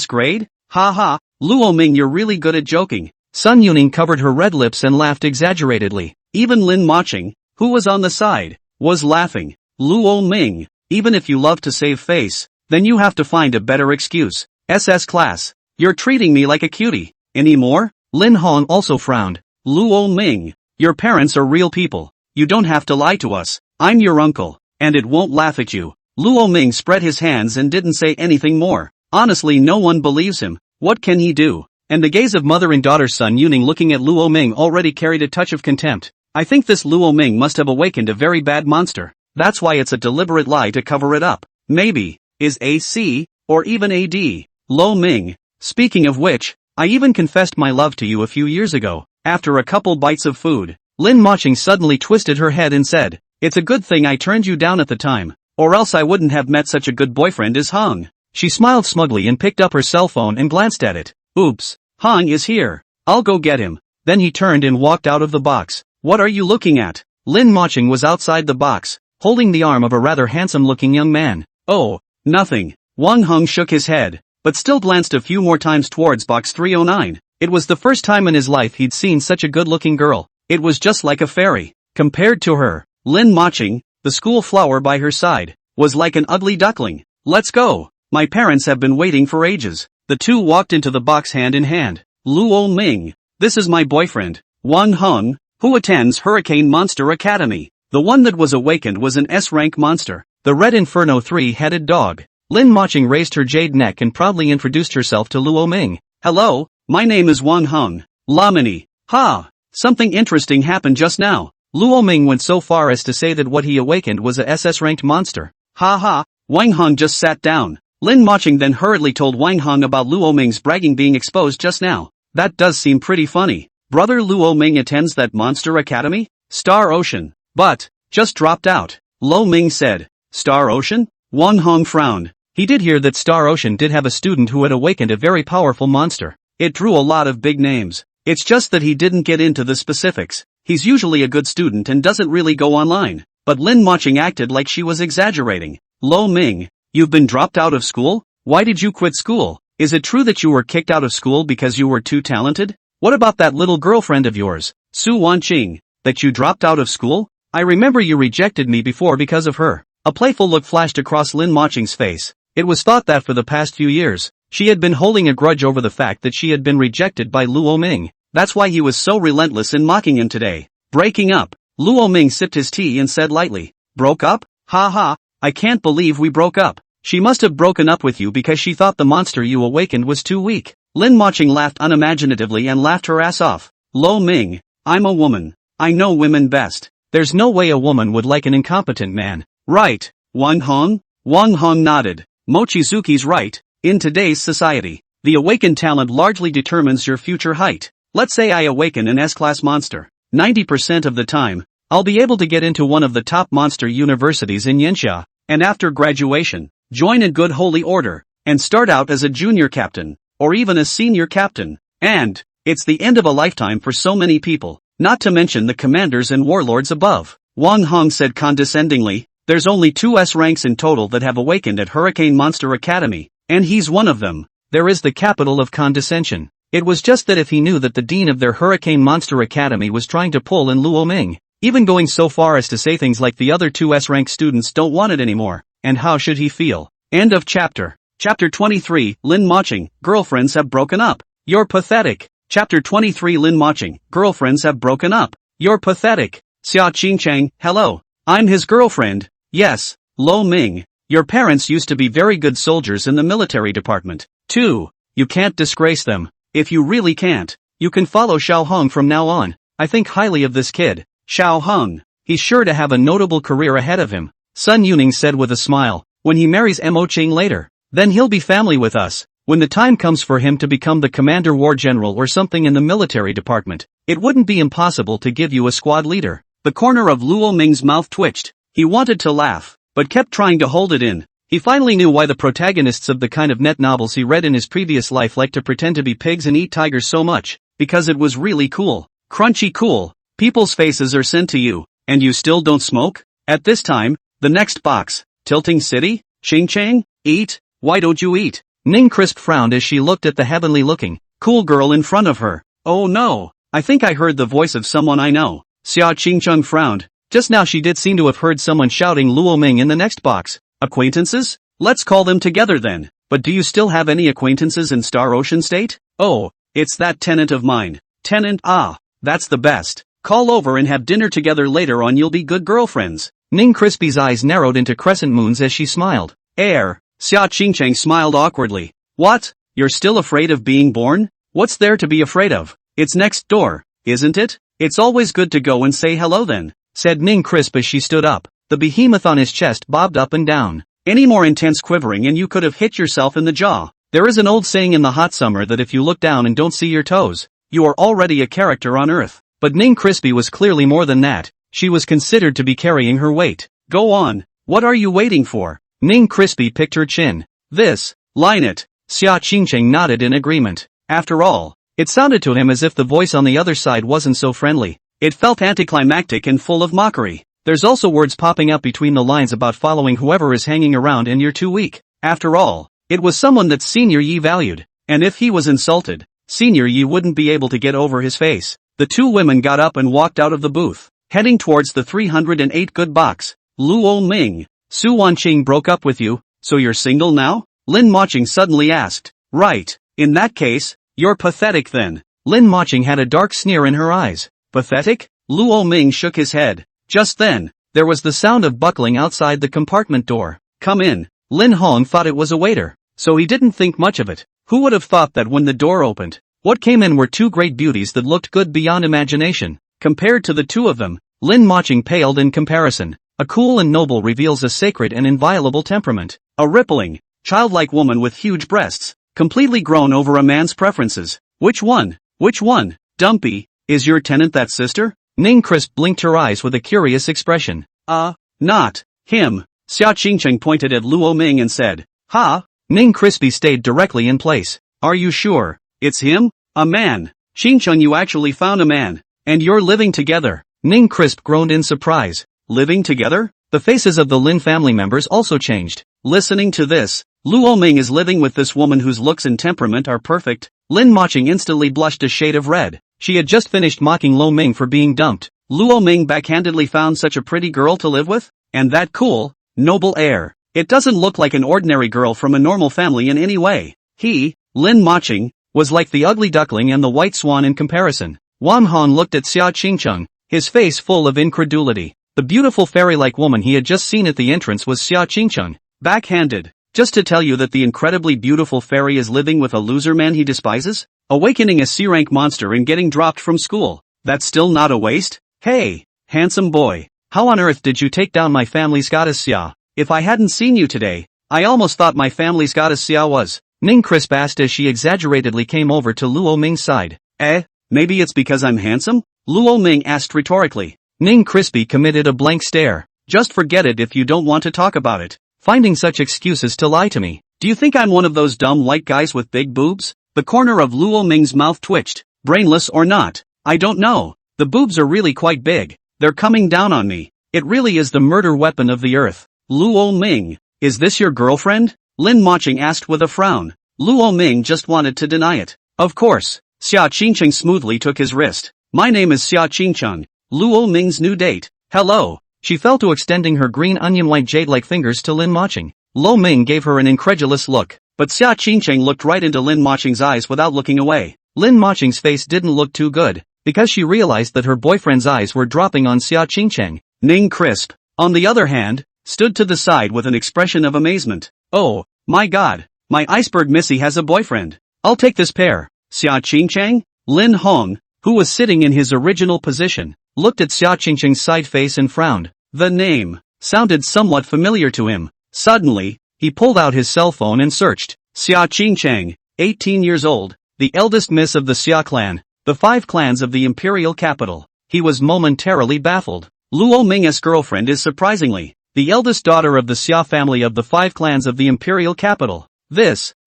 Speaker 1: grade? Ha ha, Luo Ming, you're really good at joking. Sun Yuning covered her red lips and laughed exaggeratedly. Even Lin Maching, who was on the side, was laughing. Luo Ming, even if you love to save face, then you have to find a better excuse. SS class, you're treating me like a cutie. Any more? Lin Hong also frowned. Luo Ming, your parents are real people. You don't have to lie to us. I'm your uncle, and it won't laugh at you. Luo Ming spread his hands and didn't say anything more. Honestly, no one believes him. What can he do? And the gaze of mother and daughter Sun Yuning looking at Luo Ming already carried a touch of contempt. I think this Luo Ming must have awakened a very bad monster. That's why it's a deliberate lie to cover it up. Maybe, is AC, or even AD. Lo Ming, speaking of which, I even confessed my love to you a few years ago, after a couple bites of food. Lin Maching suddenly twisted her head and said, it's a good thing I turned you down at the time, or else I wouldn't have met such a good boyfriend as Hong. She smiled smugly and picked up her cell phone and glanced at it. Oops, Hong is here. I'll go get him. Then he turned and walked out of the box. What are you looking at? Lin Maching was outside the box, holding the arm of a rather handsome-looking young man. Oh, nothing. Wang Hong shook his head, but still glanced a few more times towards box 309. It was the first time in his life he'd seen such a good-looking girl. It was just like a fairy. Compared to her, Lin Maching, the school flower by her side, was like an ugly duckling. Let's go. My parents have been waiting for ages. The two walked into the box hand in hand. Luo Ming, this is my boyfriend, Wang Hong, who attends Hurricane Monster Academy. The one that was awakened was an S-rank monster, the Red Inferno three-headed dog. Lin Maching raised her jade neck and proudly introduced herself to Luo Ming. Hello, my name is Wang Hong. Lamini. Ha! Something interesting happened just now. Luo Ming went so far as to say that what he awakened was a SS-ranked monster. Ha ha, Wang Hong just sat down. Lin Maching then hurriedly told Wang Hong about Luo Ming's bragging being exposed just now. That does seem pretty funny. Brother Luo Ming attends that monster academy? Star Ocean. But, just dropped out. Lo Ming said. Star Ocean? Wang Hong frowned. He did hear that Star Ocean did have a student who had awakened a very powerful monster. It drew a lot of big names. It's just that he didn't get into the specifics. He's usually a good student and doesn't really go online. But Lin Maching acted like she was exaggerating. Lo Ming, you've been dropped out of school? Why did you quit school? Is it true that you were kicked out of school because you were too talented? What about that little girlfriend of yours, Su Wanqing, that you dropped out of school? I remember you rejected me before because of her. A playful look flashed across Lin Maching's face. It was thought that for the past few years, she had been holding a grudge over the fact that she had been rejected by Luo Ming. That's why he was so relentless in mocking him today. Breaking up. Luo Ming sipped his tea and said lightly. Broke up? Ha ha, I can't believe we broke up. She must have broken up with you because she thought the monster you awakened was too weak. Lin Maching laughed unimaginatively and laughed her ass off. Lo Ming, I'm a woman. I know women best. There's no way a woman would like an incompetent man. Right, Wang Hong? Wang Hong nodded. Mochizuki's right. In today's society, the awakened talent largely determines your future height. Let's say I awaken an S-class monster. 90% of the time, I'll be able to get into one of the top monster universities in Yanxia, and after graduation, join a good holy order, and start out as a junior captain, or even a senior captain. And, it's the end of a lifetime for so many people, not to mention the commanders and warlords above. Wang Hong said condescendingly, there's only 2 S ranks in total that have awakened at Hurricane Monster Academy, and he's one of them. There is the capital of condescension. It was just that if he knew that the dean of their Hurricane Monster Academy was trying to pull in Luo Ming, even going so far as to say things like the other two S-rank students don't want it anymore, and how should he feel? End of chapter. Chapter 23, Lin Moching, girlfriends have broken up. You're pathetic. Chapter 23 Lin Moching, girlfriends have broken up. You're pathetic. Xia Qingchang, hello. I'm his girlfriend. Yes, Lo Ming. Your parents used to be very good soldiers in the military department. 2. You can't disgrace them. If you really can't, you can follow Xiao Hong from now on. I think highly of this kid. Xiao Hong. He's sure to have a notable career ahead of him. Sun Yuning said with a smile. When he marries Mo Qing later, then he'll be family with us. When the time comes for him to become the commander war general or something in the military department, it wouldn't be impossible to give you a squad leader. The corner of Luo Ming's mouth twitched. He wanted to laugh, but kept trying to hold it in. He finally knew why the protagonists of the kind of net novels he read in his previous life liked to pretend to be pigs and eat tigers so much, because it was really cool. Crunchy cool. People's faces are sent to you, and you still don't smoke? At this time, the next box, Tilting City? Ching-chang? Eat? Why don't you eat? Ning Crisp frowned as she looked at the heavenly-looking, cool girl in front of her. Oh no, I think I heard the voice of someone I know. Xia Qingcheng frowned. Just now she did seem to have heard someone shouting Luo Ming in the next box. Acquaintances? Let's call them together then. But do you still have any acquaintances in Star Ocean State? Oh, it's that tenant of mine. Tenant, that's the best. Call over and have dinner together later on, you'll be good girlfriends. Ning Crispy's eyes narrowed into crescent moons as she smiled. Xia Qingcheng smiled awkwardly. What? You're still afraid of being born? What's there to be afraid of? It's next door, isn't it? It's always good to go and say hello then, said Ning Crisp as she stood up. The behemoth on his chest bobbed up and down. Any more intense quivering and you could have hit yourself in the jaw. There is an old saying in the hot summer that if you look down and don't see your toes, you are already a character on Earth. But Ning Crispy was clearly more than that. She was considered to be carrying her weight. Go on. What are you waiting for? Ning Crispy picked her chin. This, line it. Xia Qingcheng nodded in agreement. After all, it sounded to him as if the voice on the other side wasn't so friendly. It felt anticlimactic and full of mockery. There's also words popping up between the lines about following whoever is hanging around and you're too weak. After all, it was someone that Senior Yi valued. And if he was insulted, Senior Yi wouldn't be able to get over his face. The two women got up and walked out of the booth, heading towards the 308 good box. Luo Ming, Su Wanqing broke up with you, so you're single now? Lin Moching suddenly asked. Right. In that case, you're pathetic then. Lin Moching had a dark sneer in her eyes. Pathetic? Luo Ming shook his head. Just then, there was the sound of buckling outside the compartment door. Come in. Lin Hong thought it was a waiter, so he didn't think much of it. Who would have thought that when the door opened, what came in were two great beauties that looked good beyond imagination. Compared to the two of them, Lin Moching paled in comparison. A cool and noble reveals a sacred and inviolable temperament. A rippling, childlike woman with huge breasts, completely grown over a man's preferences. Which one? Which one? Dumpy, is your tenant that sister? Ning Crisp blinked her eyes with a curious expression. Not him. Xia Qingcheng pointed at Luo Ming and said. Ha? Ning Crispy stayed directly in place. Are you sure? It's him? A man. Qingcheng, you actually found a man. And you're living together. Ning Crisp groaned in surprise. Living together? The faces of the Lin family members also changed. Listening to this, Luo Ming is living with this woman whose looks and temperament are perfect. Lin Moching instantly blushed a shade of red. She had just finished mocking Lo Ming for being dumped. Luo Ming backhandedly found such a pretty girl to live with? And that cool, noble air. It doesn't look like an ordinary girl from a normal family in any way. He, Lin Moching, was like the ugly duckling and the white swan in comparison. Wang Han looked at Xia Qingcheng, his face full of incredulity. The beautiful fairy-like woman he had just seen at the entrance was Xia Qingcheng. Backhanded. Just to tell you that the incredibly beautiful fairy is living with a loser man he despises? Awakening a C-rank monster and getting dropped from school. That's still not a waste? Hey, handsome boy. How on earth did you take down my family's goddess Xia? If I hadn't seen you today, I almost thought my family's goddess Xia was. Ning Crisp asked as she exaggeratedly came over to Luo Ming's side. Maybe it's because I'm handsome? Luo Ming asked rhetorically. Ning Crispy committed a blank stare. Just forget it if you don't want to talk about it. Finding such excuses to lie to me. Do you think I'm one of those dumb white guys with big boobs? The corner of Luo Ming's mouth twitched. Brainless or not, I don't know. The boobs are really quite big. They're coming down on me. It really is the murder weapon of the earth. Luo Ming, is this your girlfriend? Lin Moching asked with a frown. Luo Ming just wanted to deny it. Of course. Xia Qingcheng smoothly took his wrist. My name is Xia Qingcheng, Luo Ming's new date. Hello. She fell to extending her green onion-like jade-like fingers to Lin Macheng. Lo Ming gave her an incredulous look, but Xia Qingcheng looked right into Lin Macheng's eyes without looking away. Lin Macheng's face didn't look too good, because she realized that her boyfriend's eyes were dropping on Xia Qingcheng. Ning Crisp, on the other hand, stood to the side with an expression of amazement. Oh, my god, my iceberg Missy has a boyfriend. I'll take this pair. Xia Qingcheng? Lin Hong, who was sitting in his original position, looked at Xia Qingcheng's side face and frowned. The name sounded somewhat familiar to him. Suddenly, he pulled out his cell phone and searched. Xia Qingcheng, 18 years old, the eldest miss of the Xia clan, the 5 clans of the imperial capital. He was momentarily baffled. Luo Ming's girlfriend is surprisingly the eldest daughter of the Xia family of the 5 clans of the imperial capital.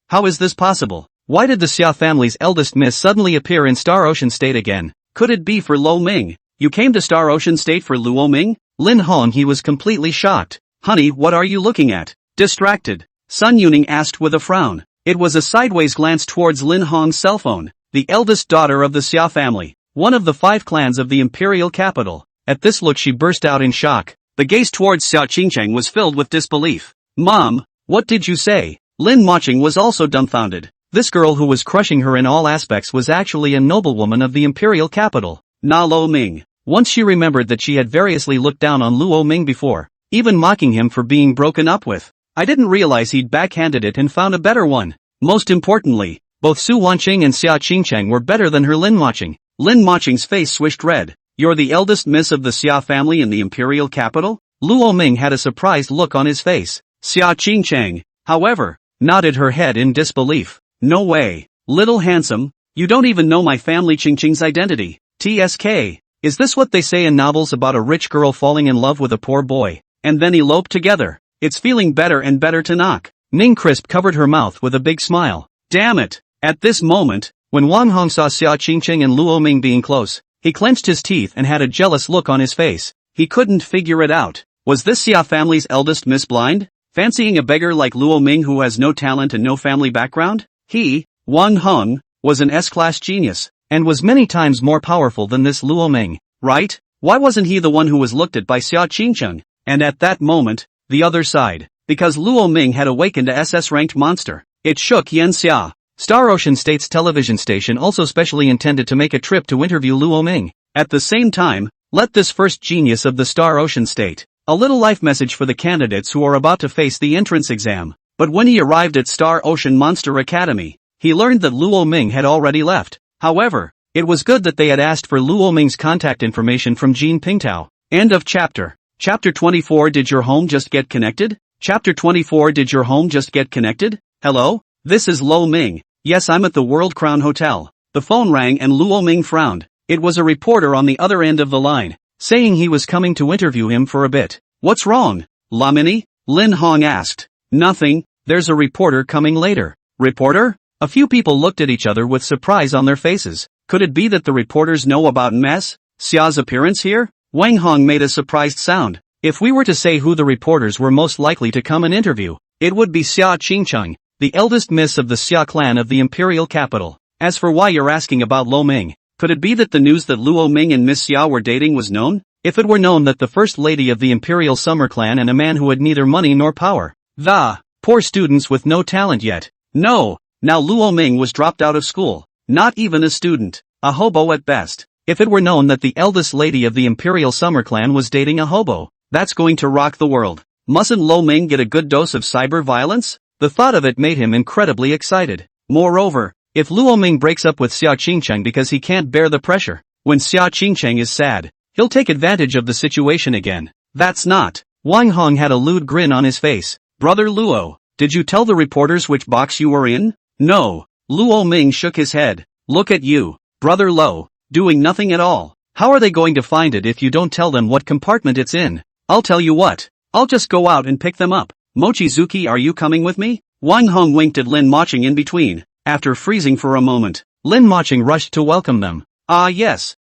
Speaker 1: How is this possible? Why did the Xia family's eldest miss suddenly appear in Star Ocean State again? Could it be for Lo Ming? You came to Star Ocean State for Luo Ming? Lin Hong he was completely shocked. Honey, what are you looking at? Distracted, Sun Yuning asked with a frown. It was a sideways glance towards Lin Hong's cell phone. The eldest daughter of the Xia family, one of the 5 clans of the imperial capital. At this look she burst out in shock. The gaze towards Xia Qingcheng was filled with disbelief. Mom, what did you say? Lin Macheng was also dumbfounded. This girl who was crushing her in all aspects was actually a noblewoman of the imperial capital, Na Lo Ming. Once she remembered that she had variously looked down on Luo Ming before, even mocking him for being broken up with. I didn't realize he'd backhanded it and found a better one. Most importantly, both Su Wanqing and Xia Qingcheng were better than her Lin Macheng. Lin Macheng's face swished red. You're the eldest miss of the Xia family in the imperial capital? Luo Ming had a surprised look on his face. Xia Qingcheng, however, nodded her head in disbelief. No way. Little handsome, you don't even know my family Qingcheng's identity. TSK. Is this what they say in novels about a rich girl falling in love with a poor boy, and then elope together? It's feeling better and better to knock. Ning Crisp covered her mouth with a big smile. Damn it. At this moment, when Wang Hong saw Xia Qingcheng and Luo Ming being close, he clenched his teeth and had a jealous look on his face. He couldn't figure it out. Was this Xia family's eldest miss blind? Fancying a beggar like Luo Ming who has no talent and no family background? He, Wang Hong, was an S-class genius, and was many times more powerful than this Luo Ming, right? Why wasn't he the one who was looked at by Xia Qingcheng? And at that moment, the other side, because Luo Ming had awakened a SS-ranked monster. It shook Yan Xia. Star Ocean State's television station also specially intended to make a trip to interview Luo Ming. At the same time, let this first genius of the Star Ocean State, a little life message for the candidates who are about to face the entrance exam. But when he arrived at Star Ocean Monster Academy, he learned that Luo Ming had already left. However, it was good that they had asked for Luo Ming's contact information from Jean Pingtao. End of chapter. Chapter 24. Did your home just get connected? Chapter 24. Did your home just get connected? Hello? This is Lo Ming. Yes, I'm at the World Crown Hotel. The phone rang and Luo Ming frowned. It was a reporter on the other end of the line, saying he was coming to interview him for a bit. What's wrong, Lamini? Lin Hong asked. Nothing, there's a reporter coming later. Reporter? A few people looked at each other with surprise on their faces. Could it be that the reporters know about Mess Xia's appearance here? Wang Hong made a surprised sound. If we were to say who the reporters were most likely to come and interview, it would be Xia Qingcheng, the eldest miss of the Xia clan of the imperial capital. As for why you're asking about Lo Ming, could it be that the news that Luo Ming and Miss Xia were dating was known? If it were known that the first lady of the imperial summer clan and a man who had neither money nor power, the poor students with no talent yet. No, now Luo Ming was dropped out of school, not even a student, a hobo at best. If it were known that the eldest lady of the imperial summer clan was dating a hobo, that's going to rock the world. Mustn't Lo Ming get a good dose of cyber violence? The thought of it made him incredibly excited. Moreover, if Luo Ming breaks up with Xia Qingcheng because he can't bear the pressure, when Xia Qingcheng is sad, he'll take advantage of the situation again. That's not. Wang Hong had a lewd grin on his face. Brother Luo, did you tell the reporters which box you were in? No. Luo Ming shook his head. Look at you, Brother Lo, doing nothing at all. How are they going to find it if you don't tell them what compartment it's in? I'll tell you what. I'll just go out and pick them up. Mochizuki, are you coming with me? Wang Hong winked at Lin Macheng in between. After freezing for a moment, Lin Macheng rushed to welcome them. Ah yes,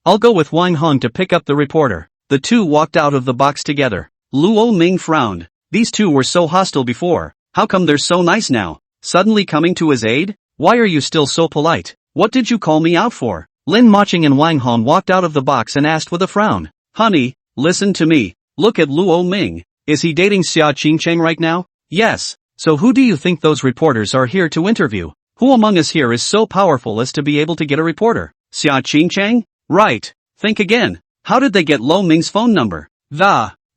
Speaker 1: I'll go with Wang Hong to pick up the reporter. The two walked out of the box together. Luo Ming frowned. These two were so hostile before, how come they're so nice now? Suddenly coming to his aid? Why are you still so polite? What did you call me out for? Lin Moqing and Wang Hong walked out of the box and asked with a frown. Honey, listen to me. Look at Luo Ming. Is he dating Xia Qingcheng right now? Yes. So who do you think those reporters are here to interview? Who among us here is so powerful as to be able to get a reporter? Xia Qingcheng? Right. Think again. How did they get Luo Ming's phone number?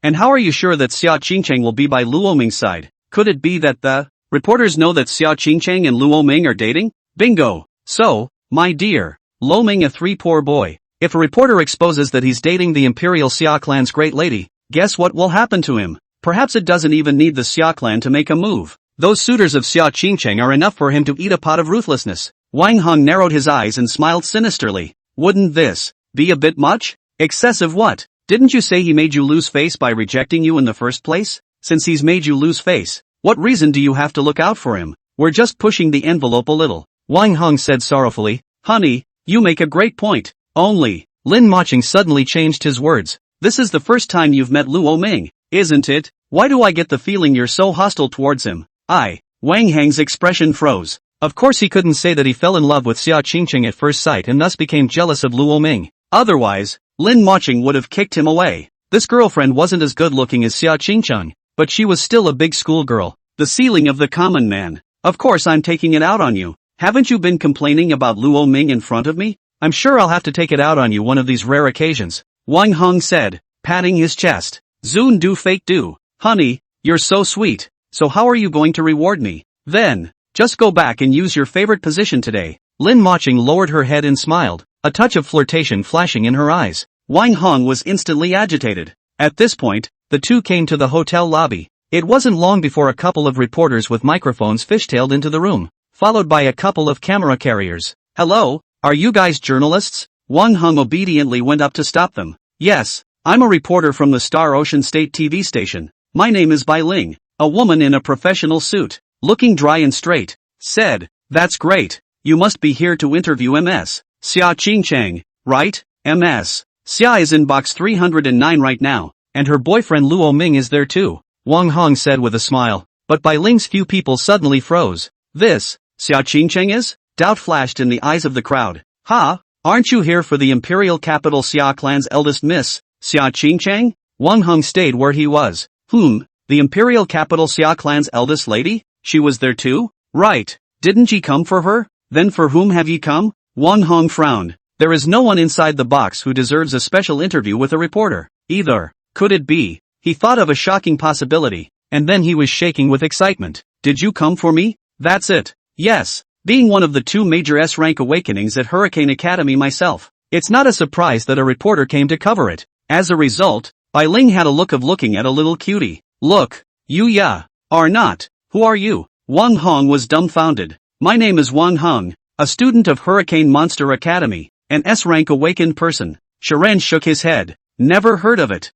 Speaker 1: And how are you sure that Xia Qingcheng will be by Luo Ming's side? Could it be that the reporters know that Xia Qingcheng and Luo Ming are dating? Bingo. So, my dear, Luo Ming a poor boy. If a reporter exposes that he's dating the Imperial Xia clan's great lady, guess what will happen to him? Perhaps it doesn't even need the Xia clan to make a move. Those suitors of Xia Qingcheng are enough for him to eat a pot of ruthlessness. Wang Hong narrowed his eyes and smiled sinisterly. Wouldn't this be a bit much? Excessive what? Didn't you say he made you lose face by rejecting you in the first place? Since he's made you lose face, what reason do you have to look out for him? We're just pushing the envelope a little. Wang Hong said sorrowfully. Honey, you make a great point. Only, Lin Moqing suddenly changed his words. This is the first time you've met Luo Ming, isn't it? Why do I get the feeling you're so hostile towards him? Wang Hang's expression froze. Of course he couldn't say that he fell in love with Xia Qingcheng at first sight and thus became jealous of Luo Ming. Otherwise, Lin Moqing would have kicked him away. This girlfriend wasn't as good looking as Xia Qingcheng, but she was still a big schoolgirl. The ceiling of the common man. Of course I'm taking it out on you. Haven't you been complaining about Luo Ming in front of me? I'm sure I'll have to take it out on you one of these rare occasions. Wang Hong said, patting his chest. Zun do fake do. Honey, you're so sweet. So how are you going to reward me? Then, just go back and use your favorite position today. Lin Moqing lowered her head and smiled, a touch of flirtation flashing in her eyes. Wang Hong was instantly agitated. At this point, the two came to the hotel lobby. It wasn't long before a couple of reporters with microphones fishtailed into the room, followed by a couple of camera carriers. Hello, are you guys journalists? Wang Hong obediently went up to stop them. Yes, I'm a reporter from the Star Ocean State TV station. My name is Bai Ling. A woman in a professional suit, looking dry and straight, said, That's great. You must be here to interview Ms. Xia Qingcheng, right? Ms. Xia is in box 309 right now, and her boyfriend Luo Ming is there too, Wang Hong said with a smile. But Bai Ling's few people suddenly froze. This, Xia Qingcheng is? Doubt flashed in the eyes of the crowd. Aren't you here for the imperial capital Xia clan's eldest Miss, Xia Qingcheng? Wang Hong stayed where he was. The imperial capital Xia clan's eldest lady? She was there too? Right. Didn't ye come for her? Then for whom have ye come? Wang Hong frowned. There is no one inside the box who deserves a special interview with a reporter. Either. Could it be? He thought of a shocking possibility, and then he was shaking with excitement. Did you come for me? That's it. Yes. Being one of the two major S-rank awakenings at Hurricane Academy myself, it's not a surprise that a reporter came to cover it. As a result, Bai Ling had a look of looking at a little cutie. Look, you are not. Who are you? Wang Hong was dumbfounded. My name is Wang Hong, a student of Hurricane Monster Academy, an S-rank awakened person. Sharan shook his head. Never heard of it.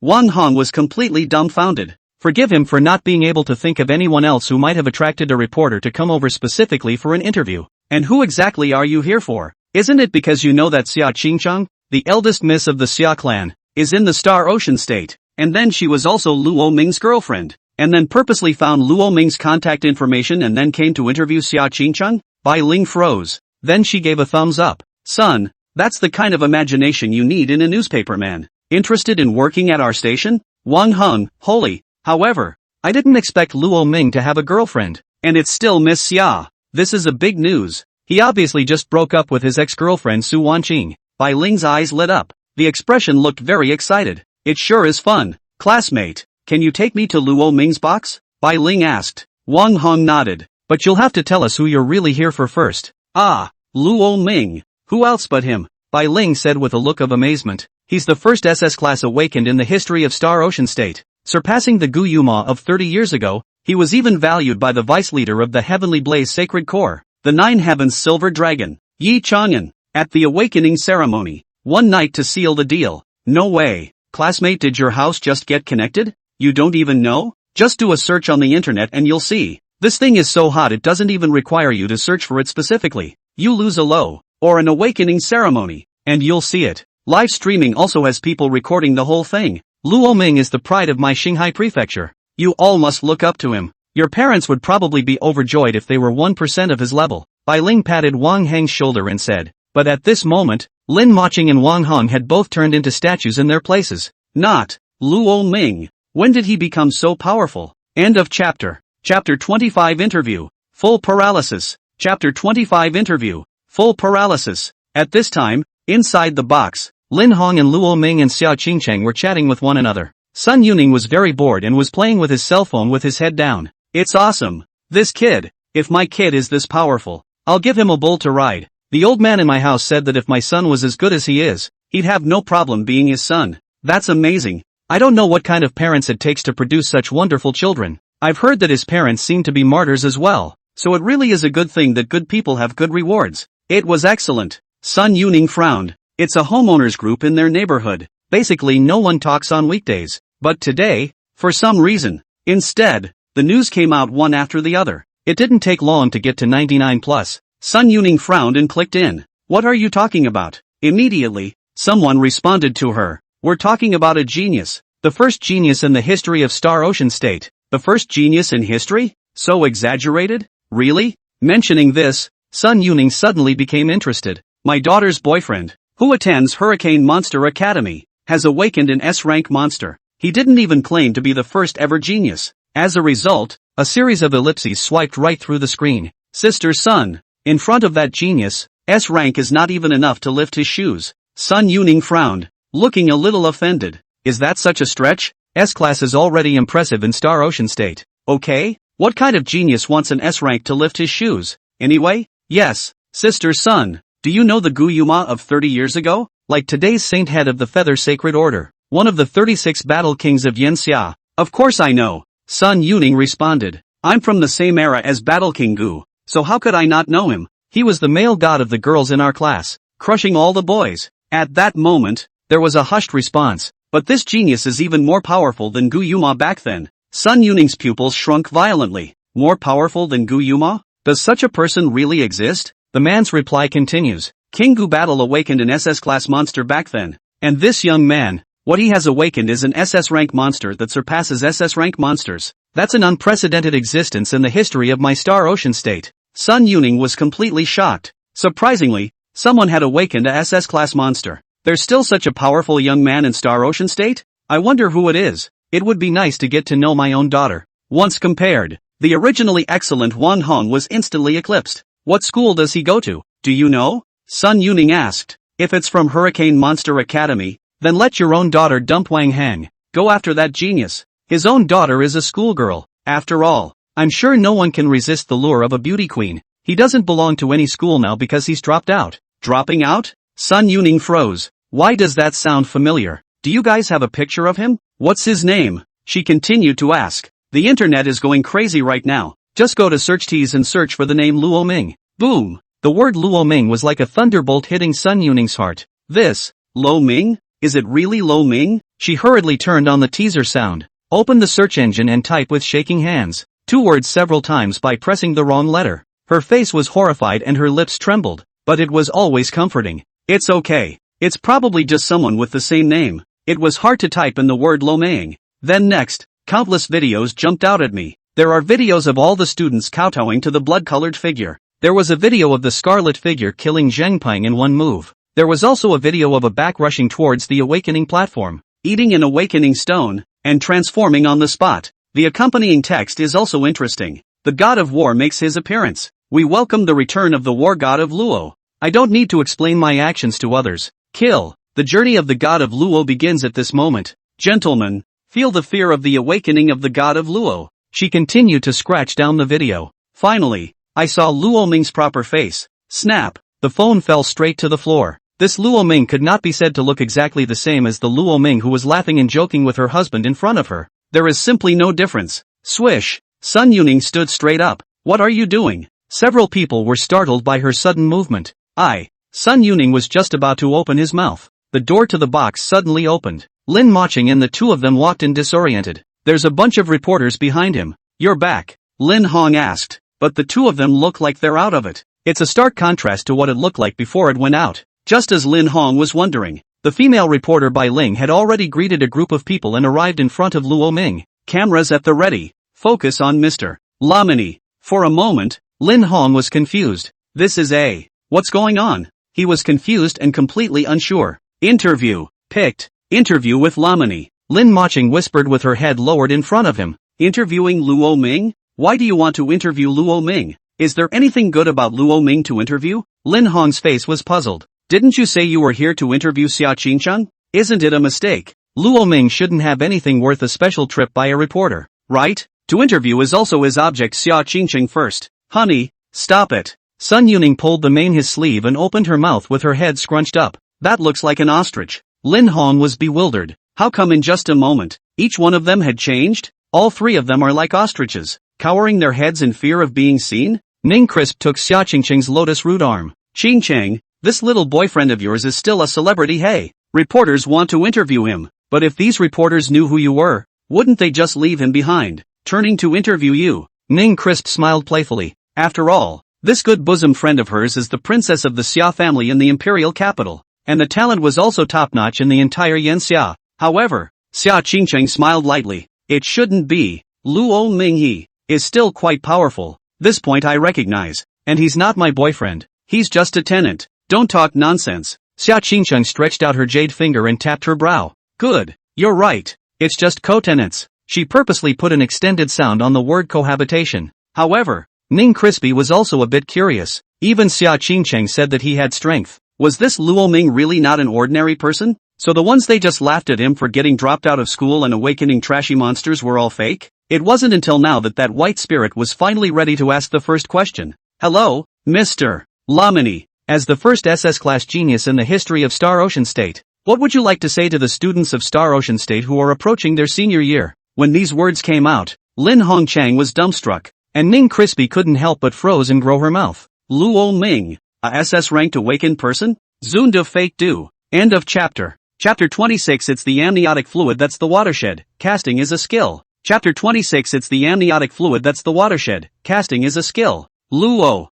Speaker 1: Wang Hong was completely dumbfounded. Forgive him for not being able to think of anyone else who might have attracted a reporter to come over specifically for an interview. And who exactly are you here for? Isn't it because you know that Xia Qingcheng, the eldest miss of the Xia clan, is in the Star Ocean State, and then she was also Luo Ming's girlfriend, and then purposely found Luo Ming's contact information and then came to interview Xia Qingcheng? Bai Ling froze. Then she gave a thumbs up. Son, that's the kind of imagination you need in a newspaper man. Interested in working at our station? Wang Hong, holy. However, I didn't expect Luo Ming to have a girlfriend, and it's still Miss Xia. This is a big news. He obviously just broke up with his ex-girlfriend Su Wanqing. Bai Ling's eyes lit up. The expression looked very excited. It sure is fun. Classmate, can you take me to Luo Ming's box? Bai Ling asked. Wang Hong nodded. But you'll have to tell us who you're really here for first. Luo Ming. Who else but him? Bai Ling said with a look of amazement. He's the first SS class awakened in the history of Star Ocean State. Surpassing the Gu Yuma of 30 years ago, he was even valued by the vice-leader of the Heavenly Blaze Sacred Corps, the Nine Heavens Silver Dragon, Yi Chang'an, at the awakening ceremony. One night to seal the deal. No way. Classmate, did your house just get connected? You don't even know? Just do a search on the internet and you'll see. This thing is so hot it doesn't even require you to search for it specifically. You lose a low, or an awakening ceremony, and you'll see it. Live streaming also has people recording the whole thing. Luo Ming is the pride of my Xinghai prefecture. You all must look up to him. Your parents would probably be overjoyed if they were 1% of his level. Bai Ling patted Wang Heng's shoulder and said. But at this moment, Lin Moqing and Wang Hong had both turned into statues in their places. Not Luo Ming. When did he become so powerful? End of chapter. Chapter 25 Interview. Full paralysis. Chapter 25 Interview. Full paralysis. At this time, inside the box, Lin Hong and Luo Ming and Xiao Qingcheng were chatting with one another. Sun Yuning was very bored and was playing with his cell phone with his head down. It's awesome. This kid. If my kid is this powerful, I'll give him a bull to ride. The old man in my house said that if my son was as good as he is, he'd have no problem being his son. That's amazing. I don't know what kind of parents it takes to produce such wonderful children. I've heard that his parents seem to be martyrs as well, so it really is a good thing that good people have good rewards. It was excellent. Sun Yuning frowned. It's a homeowners group in their neighborhood. Basically no one talks on weekdays. But today, for some reason, instead, the news came out one after the other. It didn't take long to get to 99 plus. Sun Yuning frowned and clicked in. What are you talking about? Immediately, someone responded to her. We're talking about a genius. The first genius in the history of Star Ocean State. The first genius in history? So exaggerated? Really? Mentioning this, Sun Yuning suddenly became interested. My daughter's boyfriend, who attends Hurricane Monster Academy, has awakened an S-rank monster. He didn't even claim to be the first ever genius. As a result, a series of ellipses swiped right through the screen. Sister Sun, in front of that genius, S-rank is not even enough to lift his shoes. Sun Yuning frowned, looking a little offended. Is that such a stretch? S-class is already impressive in Star Ocean State. Okay, what kind of genius wants an S-rank to lift his shoes? Anyway, yes, Sister Sun, do you know the Gu Yuma of 30 years ago? Like today's saint head of the Feather Sacred Order, one of the 36 battle kings of Yanxia. Of course I know, Sun Yuning responded. I'm from the same era as Battle King Gu, so how could I not know him? He was the male god of the girls in our class, crushing all the boys. At that moment, there was a hushed response. But this genius is even more powerful than Gu Yuma back then. Sun Yuning's pupils shrunk violently. More powerful than Gu Yuma? Does such a person really exist? The man's reply continues. King Gu Battle awakened an SS-class monster back then. And this young man, what he has awakened is an SS-rank monster that surpasses SS-rank monsters. That's an unprecedented existence in the history of my Star Ocean State. Sun Yuning was completely shocked. Surprisingly, someone had awakened a SS-class monster. There's still such a powerful young man in Star Ocean State? I wonder who it is. It would be nice to get to know my own daughter. Once compared, the originally excellent Wang Hong was instantly eclipsed. What school does he go to? Do you know? Sun Yuning asked. If it's from Hurricane Monster Academy, then let your own daughter dump Wang Heng. Go after that genius. His own daughter is a schoolgirl. After all, I'm sure no one can resist the lure of a beauty queen. He doesn't belong to any school now because he's dropped out. Dropping out? Sun Yuning froze. Why does that sound familiar? Do you guys have a picture of him? What's his name? She continued to ask. The internet is going crazy right now. Just go to SearchTees and search for the name Luo Ming. Boom! The word Luo Ming was like a thunderbolt hitting Sun Yuning's heart. This, Lo Ming? Is it really Lo Ming? She hurriedly turned on the teaser sound, opened the search engine and typed with shaking hands, 2 words several times by pressing the wrong letter. Her face was horrified and her lips trembled, but it was always comforting. It's okay. It's probably just someone with the same name. It was hard to type in the word Lo Ming. Then next, countless videos jumped out at me. There are videos of all the students kowtowing to the blood-colored figure. There was a video of the scarlet figure killing Zheng Peng in one move. There was also a video of a back rushing towards the awakening platform, eating an awakening stone, and transforming on the spot. The accompanying text is also interesting. The god of war makes his appearance. We welcome the return of the war god of Luo. I don't need to explain my actions to others. Kill. The journey of the god of Luo begins at this moment. Gentlemen, feel the fear of the awakening of the god of Luo. She continued to scratch down the video. Finally, I saw Luo Ming's proper face. Snap. The phone fell straight to the floor. This Luo Ming could not be said to look exactly the same as the Luo Ming who was laughing and joking with her husband in front of her. There is simply no difference. Swish. Sun Yuning stood straight up. What are you doing? Several people were startled by her sudden movement. Sun Yuning was just about to open his mouth. The door to the box suddenly opened. Lin Moqing and the 2 of them walked in disoriented. There's a bunch of reporters behind him. You're back? Lin Hong asked. But the 2 of them look like they're out of it. It's a stark contrast to what it looked like before it went out. Just as Lin Hong was wondering, the female reporter Bai Ling had already greeted a group of people and arrived in front of Luo Ming. Cameras at the ready. Focus on Mr. Lamini. For a moment, Lin Hong was confused. This is a... What's going on? He was confused and completely unsure. Interview. Picked. Interview with Lamini. Lin Moching whispered with her head lowered in front of him. Interviewing Luo Ming? Why do you want to interview Luo Ming? Is there anything good about Luo Ming to interview? Lin Hong's face was puzzled. Didn't you say you were here to interview Xia Qingcheng? Isn't it a mistake? Luo Ming shouldn't have anything worth a special trip by a reporter, right? To interview is also his object Xia Qingcheng first. Honey, stop it. Sun Yuning pulled the mane his sleeve and opened her mouth with her head scrunched up. That looks like an ostrich. Lin Hong was bewildered. How come in just a moment, each one of them had changed? All three of them are like ostriches, cowering their heads in fear of being seen? Ning Crisp took Xia Qingcheng's lotus root arm. Qingcheng, this little boyfriend of yours is still a celebrity, hey. Reporters want to interview him, but if these reporters knew who you were, wouldn't they just leave him behind, turning to interview you? Ning Crisp smiled playfully. After all, this good bosom friend of hers is the princess of the Xia family in the imperial capital, and the talent was also top-notch in the entire Yanxia. However, Xia Qingcheng smiled lightly. It shouldn't be. Luo Ming he is still quite powerful. This point I recognize. And he's not my boyfriend. He's just a tenant. Don't talk nonsense. Xia Qingcheng stretched out her jade finger and tapped her brow. Good. You're right. It's just co-tenants. She purposely put an extended sound on the word cohabitation. However, Ning Crispy was also a bit curious. Even Xia Qingcheng said that he had strength. Was this Luo Ming really not an ordinary person? So the ones they just laughed at him for getting dropped out of school and awakening trashy monsters were all fake? It wasn't until now that that white spirit was finally ready to ask the first question. Hello, Mr. Lamini. As the first SS class genius in the history of Star Ocean State, what would you like to say to the students of Star Ocean State who are approaching their senior year? When these words came out, Lin Hongchang was dumbstruck, and Ning Crispy couldn't help but froze and grow her mouth. Luo Ming, a SS-ranked awakened person? Zunda fake do. End of chapter. Chapter 26 It's the amniotic fluid that's the watershed, casting is a skill. Chapter 26 It's the amniotic fluid that's the watershed, casting is a skill. Luo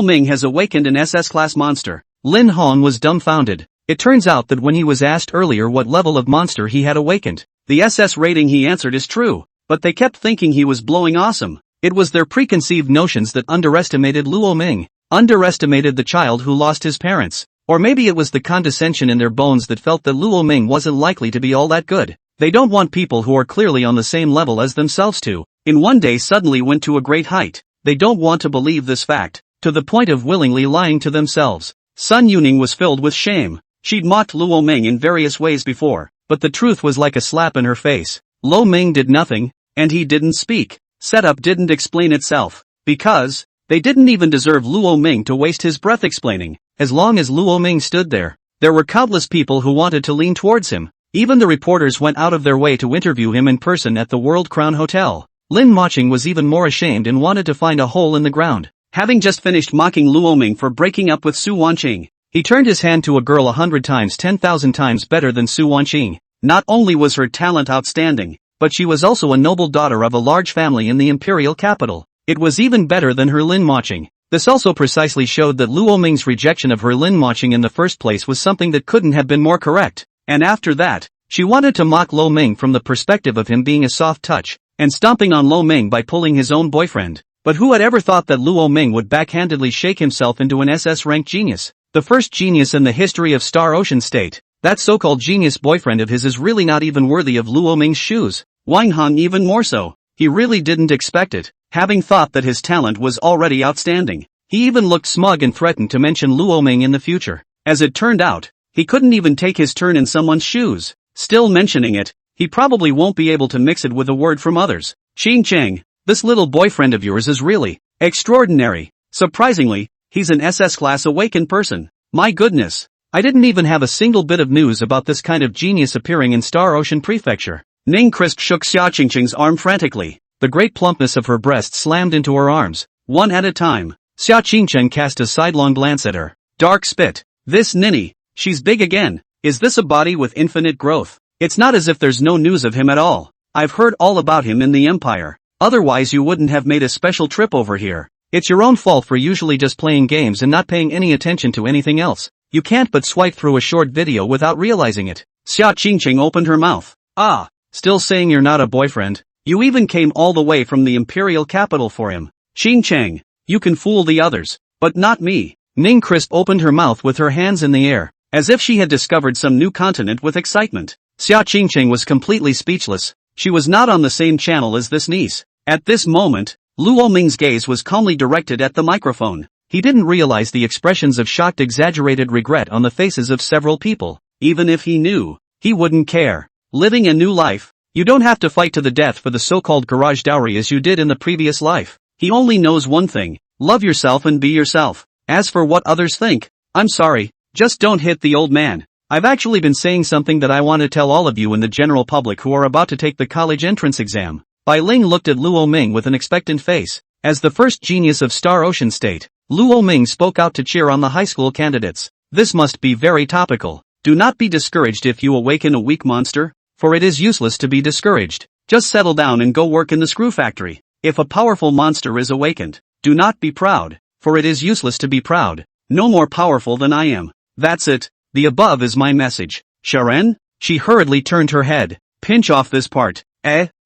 Speaker 1: Ming has awakened an SS-class monster. Lin Hong was dumbfounded. It turns out that when he was asked earlier what level of monster he had awakened, the SS rating he answered is true, but they kept thinking he was blowing awesome. It was their preconceived notions that underestimated Luo Ming, underestimated the child who lost his parents. Or maybe it was the condescension in their bones that felt that Luo Ming wasn't likely to be all that good. They don't want people who are clearly on the same level as themselves to, in one day suddenly went to a great height. They don't want to believe this fact, to the point of willingly lying to themselves. Sun Yuning was filled with shame. She'd mocked Luo Ming in various ways before, but the truth was like a slap in her face. Luo Ming did nothing, and he didn't speak. Setup didn't explain itself, because they didn't even deserve Luo Ming to waste his breath explaining. As long as Luo Ming stood there were countless people who wanted to lean towards him. Even the reporters went out of their way to interview him in person at the World Crown Hotel. Lin Moching was even more ashamed and wanted to find a hole in the ground. Having just finished mocking Luo Ming for breaking up with Su Wanqing, he turned his hand to a girl 100 times 10,000 times better than Su Wanqing. Not only was her talent outstanding, but she was also a noble daughter of a large family in the imperial capital. It was even better than her Lin Moching. This also precisely showed that Luo Ming's rejection of her Lin Moching in the first place was something that couldn't have been more correct. And after that, she wanted to mock Luo Ming from the perspective of him being a soft touch, and stomping on Luo Ming by pulling his own boyfriend. But who had ever thought that Luo Ming would backhandedly shake himself into an SS-ranked genius? The first genius in the history of Star Ocean State. That so-called genius boyfriend of his is really not even worthy of Luo Ming's shoes. Wang Hong even more so. He really didn't expect it, having thought that his talent was already outstanding. He even looked smug and threatened to mention Luo Ming in the future. As it turned out, he couldn't even take his turn in someone's shoes. Still mentioning it, he probably won't be able to mix it with a word from others. Qingcheng, this little boyfriend of yours is really extraordinary. Surprisingly, he's an SS-class awakened person. My goodness, I didn't even have a single bit of news about this kind of genius appearing in Star Ocean Prefecture. Ning Crisp shook Xia Qingcheng's arm frantically. The great plumpness of her breast slammed into her arms, one at a time. Xia Qingcheng cast a sidelong glance at her. Dark spit. This ninny, she's big again. Is this a body with infinite growth? It's not as if there's no news of him at all. I've heard all about him in the Empire. Otherwise you wouldn't have made a special trip over here. It's your own fault for usually just playing games and not paying any attention to anything else. You can't but swipe through a short video without realizing it. Xia Qingcheng opened her mouth. Ah, still saying you're not a boyfriend? You even came all the way from the imperial capital for him. Ching Chang, you can fool the others, but not me. Ning Crisp opened her mouth with her hands in the air, as if she had discovered some new continent with excitement. Xia Qingcheng was completely speechless. She was not on the same channel as this niece. At this moment, Luo Ming's gaze was calmly directed at the microphone. He didn't realize the expressions of shocked exaggerated regret on the faces of several people. Even if he knew, he wouldn't care. Living a new life. You don't have to fight to the death for the so-called garage dowry as you did in the previous life. He only knows one thing. Love yourself and be yourself. As for what others think, I'm sorry, just don't hit the old man. I've actually been saying something that I want to tell all of you in the general public who are about to take the college entrance exam. Bai Ling looked at Luo Ming with an expectant face. As the first genius of Star Ocean State, Luo Ming spoke out to cheer on the high school candidates. This must be very topical. Do not be discouraged if you awaken a weak monster, for it is useless to be discouraged. Just settle down and go work in the screw factory. If a powerful monster is awakened, do not be proud, for it is useless to be proud. No more powerful than I am. That's it. The above is my message. Sharon? She hurriedly turned her head. Pinch off this part.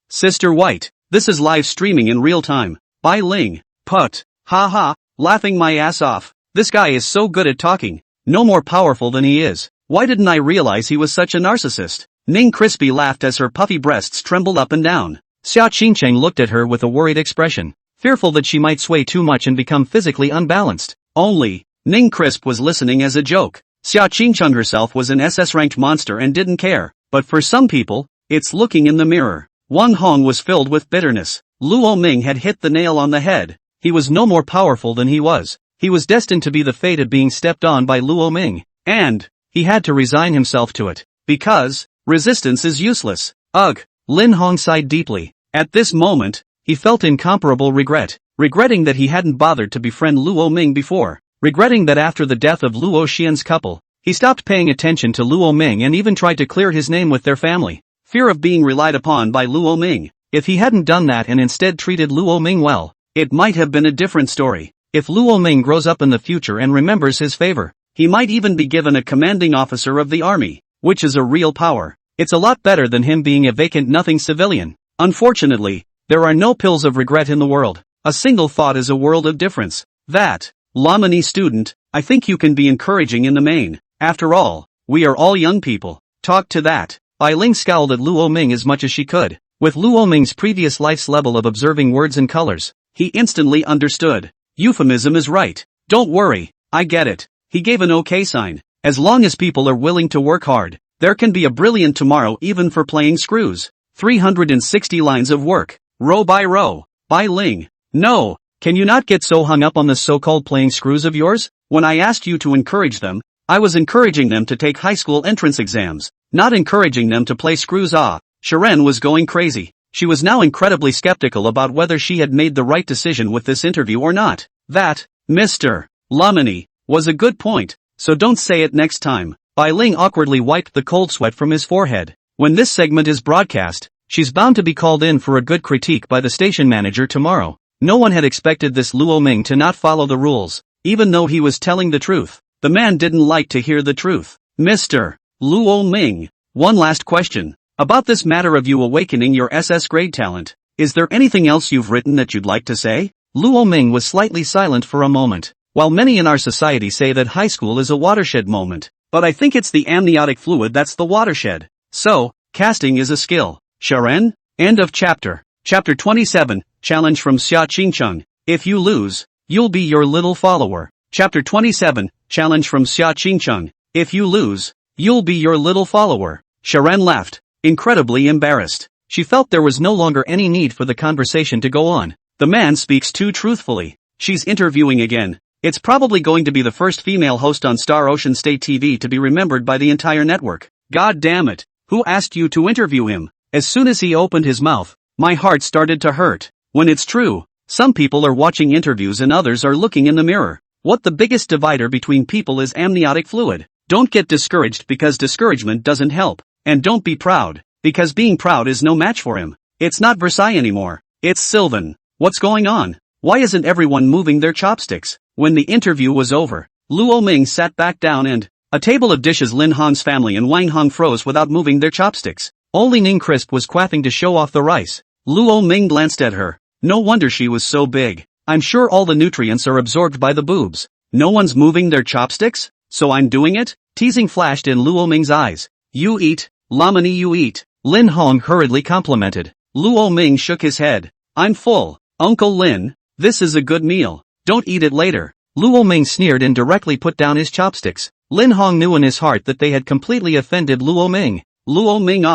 Speaker 1: Sister White. This is live streaming in real time. Bai Ling. Put. Ha ha. Laughing my ass off. This guy is so good at talking. No more powerful than he is. Why didn't I realize he was such a narcissist? Ning Crispy laughed as her puffy breasts trembled up and down. Xia Qingcheng looked at her with a worried expression, fearful that she might sway too much and become physically unbalanced. Only, Ning Crisp was listening as a joke. Xia Qingcheng herself was an SS-ranked monster and didn't care, but for some people, it's looking in the mirror. Wang Hong was filled with bitterness. Luo Ming had hit the nail on the head. He was no more powerful than he was. He was destined to be the fate of being stepped on by Luo Ming, and he had to resign himself to it, because resistance is useless. Ugh, Lin Hong sighed deeply. At this moment, he felt incomparable regret, regretting that he hadn't bothered to befriend Luo Ming before, regretting that after the death of Luo Xian's couple, he stopped paying attention to Luo Ming and even tried to clear his name with their family. Fear of being relied upon by Luo Ming. If he hadn't done that and instead treated Luo Ming well, it might have been a different story. If Luo Ming grows up in the future and remembers his favor, he might even be given a commanding officer of the army, which is a real power. It's a lot better than him being a vacant nothing civilian. Unfortunately, there are no pills of regret in the world. A single thought is a world of difference. That, Lamani student, I think you can be encouraging in the main. After all, we are all young people. Talk to that. Bai Ling scowled at Luo Ming as much as she could. With Luo Ming's previous life's level of observing words and colors, he instantly understood. Euphemism is right. Don't worry, I get it. He gave an okay sign. As long as people are willing to work hard, there can be a brilliant tomorrow even for playing screws. 360 lines of work, row by row. Bai Ling. No, can you not get so hung up on this so-called playing screws of yours? When I asked you to encourage them, I was encouraging them to take high school entrance exams, not encouraging them to play screws. Sharon was going crazy. She was now incredibly skeptical about whether she had made the right decision with this interview or not. That, Mr. Lamani, was a good point, so don't say it next time. Bai Ling awkwardly wiped the cold sweat from his forehead. When this segment is broadcast, she's bound to be called in for a good critique by the station manager tomorrow. No one had expected this Luo Ming to not follow the rules, even though he was telling the truth. The man didn't like to hear the truth. Mr. Luo Ming, one last question. About this matter of you awakening your SS grade talent, is there anything else you've written that you'd like to say? Luo Ming was slightly silent for a moment. While many in our society say that high school is a watershed moment, but I think it's the amniotic fluid that's the watershed. So, casting is a skill. Sharon? End of chapter. Chapter 27, Challenge from Xia Qingcheng. If you lose, you'll be your little follower. Chapter 27, Challenge from Xia Qingcheng. If you lose, you'll be your little follower. Sharon laughed, incredibly embarrassed. She felt there was no longer any need for the conversation to go on. The man speaks too truthfully. She's interviewing again. It's probably going to be the first female host on Star Ocean State TV to be remembered by the entire network. God damn it. Who asked you to interview him? As soon as he opened his mouth, my heart started to hurt. When it's true, some people are watching interviews and others are looking in the mirror. What the biggest divider between people is amniotic fluid. Don't get discouraged because discouragement doesn't help. And don't be proud, because being proud is no match for him. It's not Versailles anymore. It's Sylvan. What's going on? Why isn't everyone moving their chopsticks? When the interview was over, Luo Ming sat back down and a table of dishes Lin Hong's family and Wang Hong froze without moving their chopsticks. Only Ning Crisp was quaffing to show off the rice. Luo Ming glanced at her. No wonder she was so big. I'm sure all the nutrients are absorbed by the boobs. No one's moving their chopsticks? So I'm doing it? Teasing flashed in Luo Ming's eyes. You eat, Lamani you eat. Lin Hong hurriedly complimented. Luo Ming shook his head. I'm full, Uncle Lin. This is a good meal. Don't eat it later. Luo Ming sneered and directly put down his chopsticks. Lin Hong knew in his heart that they had completely offended Luo Ming. Luo Ming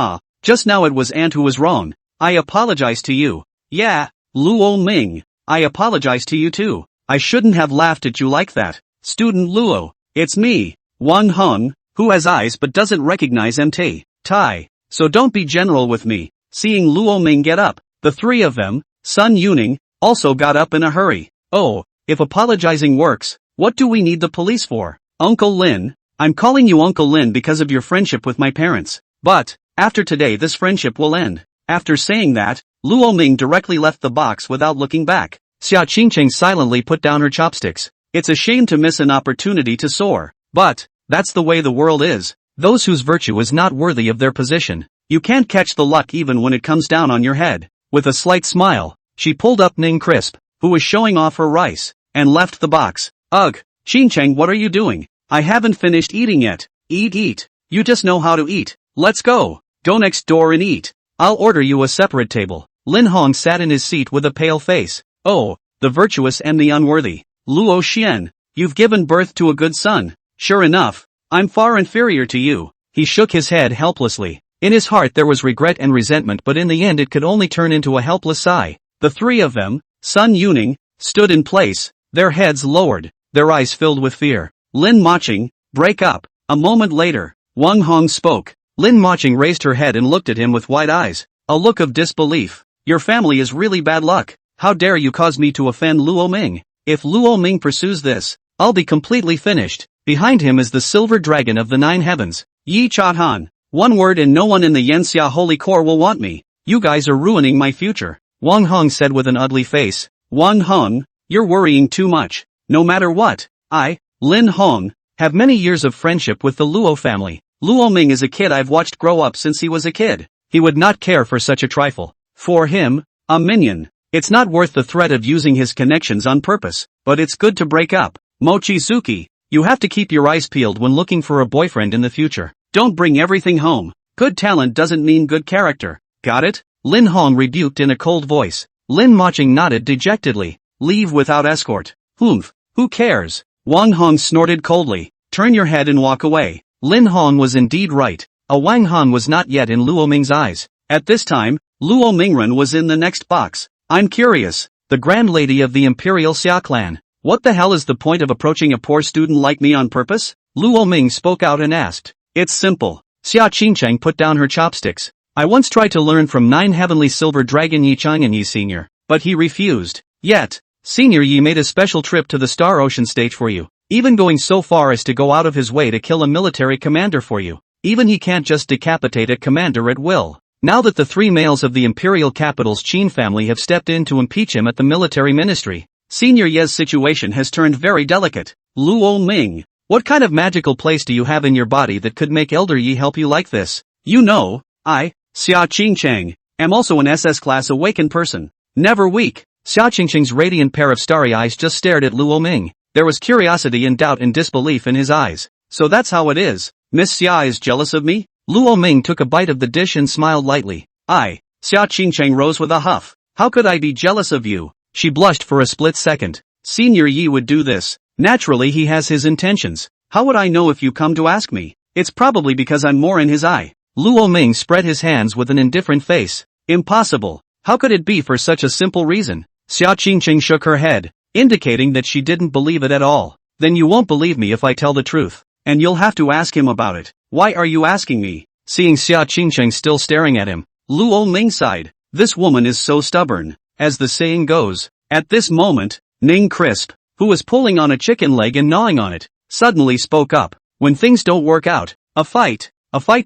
Speaker 1: just now it was Aunt who was wrong. I apologize to you. Yeah, Luo Ming. I apologize to you too. I shouldn't have laughed at you like that. Student Luo. It's me, Wang Hong, who has eyes but doesn't recognize MT. Tai. So don't be general with me. Seeing Luo Ming get up, the three of them, Sun Yuning, also got up in a hurry. Oh, if apologizing works, what do we need the police for? Uncle Lin, I'm calling you Uncle Lin because of your friendship with my parents. But, after today this friendship will end. After saying that, Luo Ming directly left the box without looking back. Xia Qingcheng silently put down her chopsticks. It's a shame to miss an opportunity to soar. But, that's the way the world is. Those whose virtue is not worthy of their position. You can't catch the luck even when it comes down on your head. With a slight smile, she pulled up Ning Crisp, who was showing off her rice, and left the box. Ugh, Qingcheng, what are you doing? I haven't finished eating yet. Eat. You just know how to eat. Let's go. Go next door and eat. I'll order you a separate table. Lin Hong sat in his seat with a pale face. Oh, the virtuous and the unworthy. Luo Xian, you've given birth to a good son. Sure enough, I'm far inferior to you. He shook his head helplessly. In his heart there was regret and resentment, but in the end it could only turn into a helpless sigh. The three of them, Sun Yuning, stood in place, their heads lowered, their eyes filled with fear. Lin Maching, break up. A moment later, Wang Hong spoke. Lin Maching raised her head and looked at him with wide eyes, a look of disbelief. Your family is really bad luck. How dare you cause me to offend Luo Ming? If Luo Ming pursues this, I'll be completely finished. Behind him is the silver dragon of the 9 heavens. Yi Cha Han. One word and no one in the Yanxia Holy Corps will want me. You guys are ruining my future. Wang Hong said with an ugly face. Wang Hong, you're worrying too much. No matter what, I, Lin Hong, have many years of friendship with the Luo family. Luo Ming is a kid I've watched grow up since he was a kid. He would not care for such a trifle. For him, a minion. It's not worth the threat of using his connections on purpose, but it's good to break up. Mochizuki, you have to keep your eyes peeled when looking for a boyfriend in the future. Don't bring everything home. Good talent doesn't mean good character. Got it? Lin Hong rebuked in a cold voice. Lin Maching nodded dejectedly. Leave without escort. Humph, who cares? Wang Hong snorted coldly. Turn your head and walk away. Lin Hong was indeed right. A Wang Han was not yet in Luo Ming's eyes. At this time, Luo Mingren was in the next box. I'm curious. The grand lady of the Imperial Xia clan. What the hell is the point of approaching a poor student like me on purpose? Luo Ming spoke out and asked. It's simple. Xia Qingcheng put down her chopsticks. I once tried to learn from 9 heavenly silver dragon Yi Chang'an Yi Senior, but he refused. Yet, Senior Yi made a special trip to the Star Ocean stage for you, even going so far as to go out of his way to kill a military commander for you. Even he can't just decapitate a commander at will. Now that the 3 males of the imperial capital's Qin family have stepped in to impeach him at the military ministry, Senior Ye's situation has turned very delicate. Luo Ming, what kind of magical place do you have in your body that could make Elder Yi help you like this? You know, I, Xia Qingcheng, am also an SS class awakened person. Never weak. Xia Qingcheng's radiant pair of starry eyes just stared at Luo Ming. There was curiosity and doubt and disbelief in his eyes. So that's how it is. Miss Xia is jealous of me? Luo Ming took a bite of the dish and smiled lightly. Xia Qingcheng rose with a huff. How could I be jealous of you? She blushed for a split second. Senior Yi would do this. Naturally he has his intentions. How would I know if you come to ask me? It's probably because I'm more in his eye. Luo Ming spread his hands with an indifferent face. Impossible. How could it be for such a simple reason? Xia Qingcheng shook her head, indicating that she didn't believe it at all. Then you won't believe me if I tell the truth. And you'll have to ask him about it. Why are you asking me? Seeing Xia Qingcheng still staring at him, Luo Ming sighed. This woman is so stubborn. As the saying goes. At this moment, Ning Crisp, who was pulling on a chicken leg and gnawing on it, suddenly spoke up. When things don't work out, a fight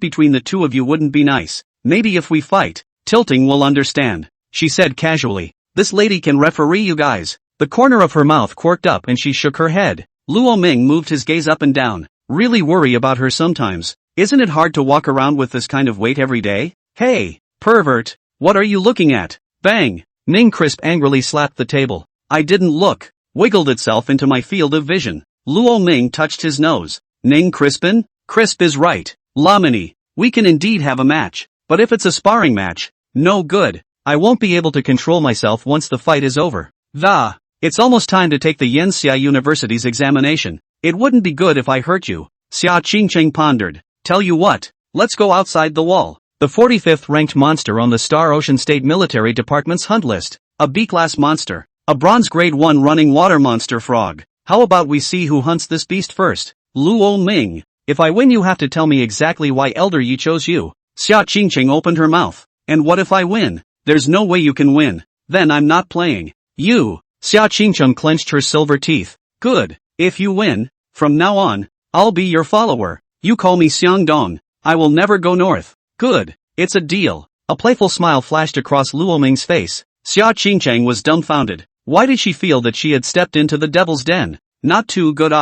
Speaker 1: between the two of you wouldn't be nice. Maybe if we fight, Tilting will understand. She said casually. This lady can referee you guys. The corner of her mouth quirked up and she shook her head. Luo Ming moved his gaze up and down. Really worry about her sometimes. Isn't it hard to walk around with this kind of weight every day? Hey, pervert, what are you looking at? Bang! Ning Crisp angrily slapped the table. I didn't look. Wiggled itself into my field of vision. Luo Ming touched his nose. Ning Crispin? Crisp is right. Lamini, we can indeed have a match. But if it's a sparring match, no good. I won't be able to control myself once the fight is over. It's almost time to take the Yanxia University's examination. It wouldn't be good if I hurt you. Xia Qingcheng pondered. Tell you what, let's go outside the wall. The 45th ranked monster on the Star Ocean State Military Department's hunt list. A B-class monster. A bronze grade 1 running water monster frog. How about we see who hunts this beast first? Luo Ming. If I win you have to tell me exactly why Elder Yi chose you. Xia Qingcheng opened her mouth. And what if I win? There's no way you can win. Then I'm not playing. You. Xia Qingcheng clenched her silver teeth. Good. If you win, from now on, I'll be your follower. You call me Xiangdong. I will never go north. Good. It's a deal. A playful smile flashed across Luo Ming's face. Xia Qingcheng was dumbfounded. Why did she feel that she had stepped into the devil's den? Not too good.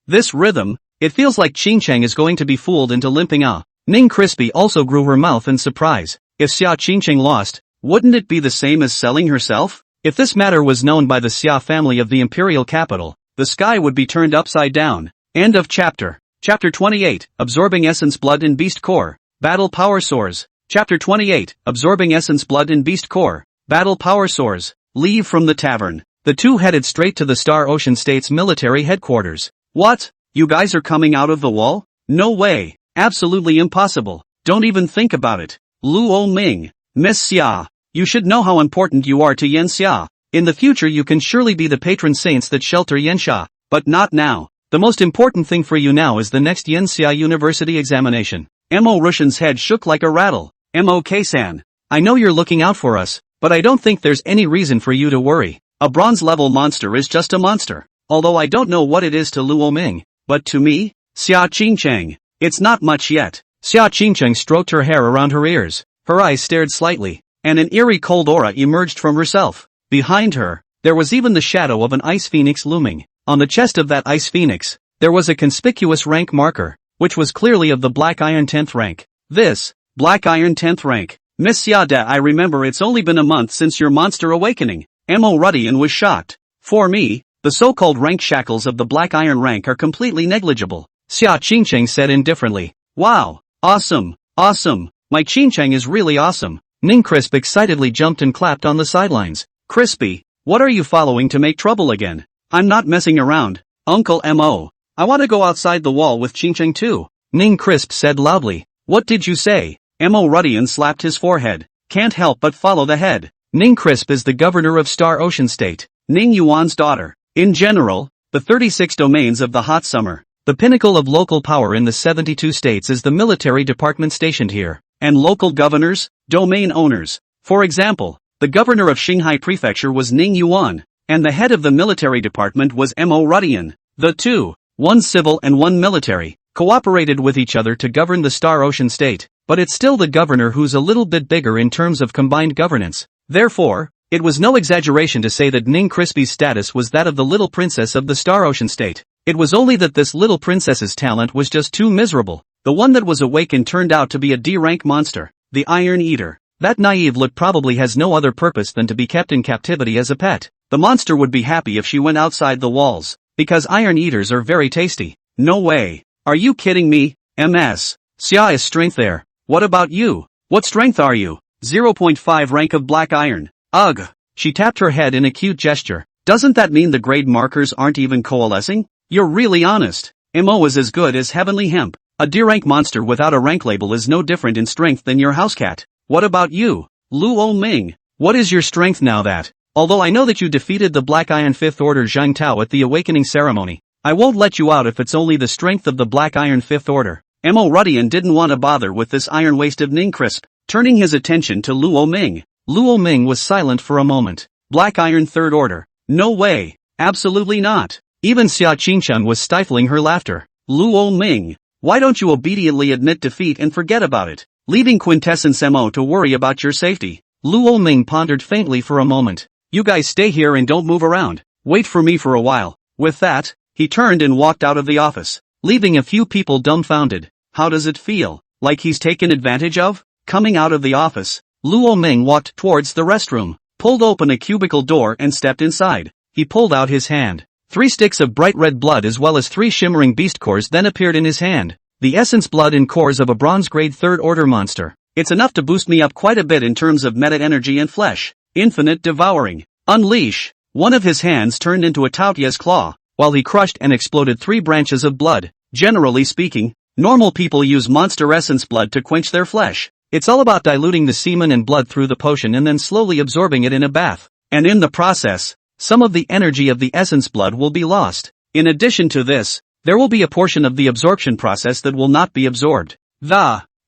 Speaker 1: This rhythm, it feels like Qingcheng is going to be fooled into limping. Ning Crispy also grew her mouth in surprise. If Xia Qingcheng lost, wouldn't it be the same as selling herself? If this matter was known by the Xia family of the imperial capital, the sky would be turned upside down. End of chapter. Chapter 28, Absorbing Essence Blood in Beast Core. Battle Power Soars. Chapter 28, Absorbing Essence Blood in Beast Core. Battle Power Soars. Leave from the tavern. The two headed straight to the Star Ocean State's military headquarters. What? You guys are coming out of the wall? No way. Absolutely impossible. Don't even think about it. Luo Ming. Miss Xia. You should know how important you are to Yanxia. In the future you can surely be the patron saints that shelter Yanxia. But not now. The most important thing for you now is the next Yanxia University examination. Mo Rushan's head shook like a rattle. Mo K-san. I know you're looking out for us, but I don't think there's any reason for you to worry. A bronze-level monster is just a monster. Although I don't know what it is to Luo Ming. But to me? Xia Qingcheng. It's not much yet. Xia Qingcheng stroked her hair around her ears. Her eyes stared slightly, and an eerie cold aura emerged from herself. Behind her, there was even the shadow of an ice phoenix looming. On the chest of that ice phoenix, there was a conspicuous rank marker, which was clearly of the Black Iron 10th rank. This, Black Iron 10th rank. Miss Yada, I remember it's only been a month since your monster awakening. Mo Rudian was shocked. For me, the so-called rank shackles of the Black Iron rank are completely negligible. Xia Qingcheng said indifferently. Wow. Awesome. Awesome. My Qingcheng is really awesome. Ning Crisp excitedly jumped and clapped on the sidelines. Crispy, what are you following to make trouble again? I'm not messing around, Uncle Mo. I want to go outside the wall with Qingcheng too. Ning Crisp said loudly. What did you say? Mo Rudian slapped his forehead. Can't help but follow the head. Ning Crisp is the governor of Star Ocean State. Ning Yuan's daughter. In general, the 36 domains of the hot summer. The pinnacle of local power in the 72 states is the military department stationed here. And local governors, domain owners. For example, the governor of Xinghai Prefecture was Ning Yuan, and the head of the military department was Mo Rudian. The two, one civil and one military, cooperated with each other to govern the Star Ocean State, but it's still the governor who's a little bit bigger in terms of combined governance. Therefore, it was no exaggeration to say that Ning Crispy's status was that of the little princess of the Star Ocean State. It was only that this little princess's talent was just too miserable. The one that was awakened turned out to be a D-rank monster, the Iron Eater. That naive look probably has no other purpose than to be kept in captivity as a pet. The monster would be happy if she went outside the walls, because Iron Eaters are very tasty. No way. Are you kidding me? MS. Xia is strength there. What about you? What strength are you? 0.5 rank of Black Iron. Ugh. She tapped her head in a cute gesture. Doesn't that mean the grade markers aren't even coalescing? You're really honest. Mo is as good as Heavenly Hemp. A D-rank monster without a rank label is no different in strength than your house cat. What about you? Luo Ming. What is your strength now that? Although I know that you defeated the Black Iron 5th Order Zhang Tao at the awakening ceremony, I won't let you out if it's only the strength of the Black Iron 5th Order. Mo Rudian didn't want to bother with this iron waste of Ning Crisp, turning his attention to Luo Ming. Luo Ming was silent for a moment. Black Iron 3rd Order. No way. Absolutely not. Even Xia Qingcheng was stifling her laughter. Luo Ming. Why don't you obediently admit defeat and forget about it, leaving Quintessence Mo to worry about your safety? Luo Ming pondered faintly for a moment. You guys stay here and don't move around. Wait for me for a while. With that, he turned and walked out of the office, leaving a few people dumbfounded. How does it feel? Like he's taken advantage of? Coming out of the office, Luo Ming walked towards the restroom. pulled open a cubicle door and stepped inside. He pulled out his hand. 3 sticks of bright red blood as well as 3 shimmering beast cores then appeared in his hand. The essence blood and cores of a bronze grade 3rd order monster. It's enough to boost me up quite a bit in terms of meta energy and flesh. Infinite devouring. Unleash. One of his hands turned into a Taotia's claw, while he crushed and exploded 3 branches of blood. Generally speaking, normal people use monster essence blood to quench their flesh. It's all about diluting the semen and blood through the potion and then slowly absorbing it in a bath. And in the process, some of the energy of the essence blood will be lost. In addition to this, there will be a portion of the absorption process that will not be absorbed.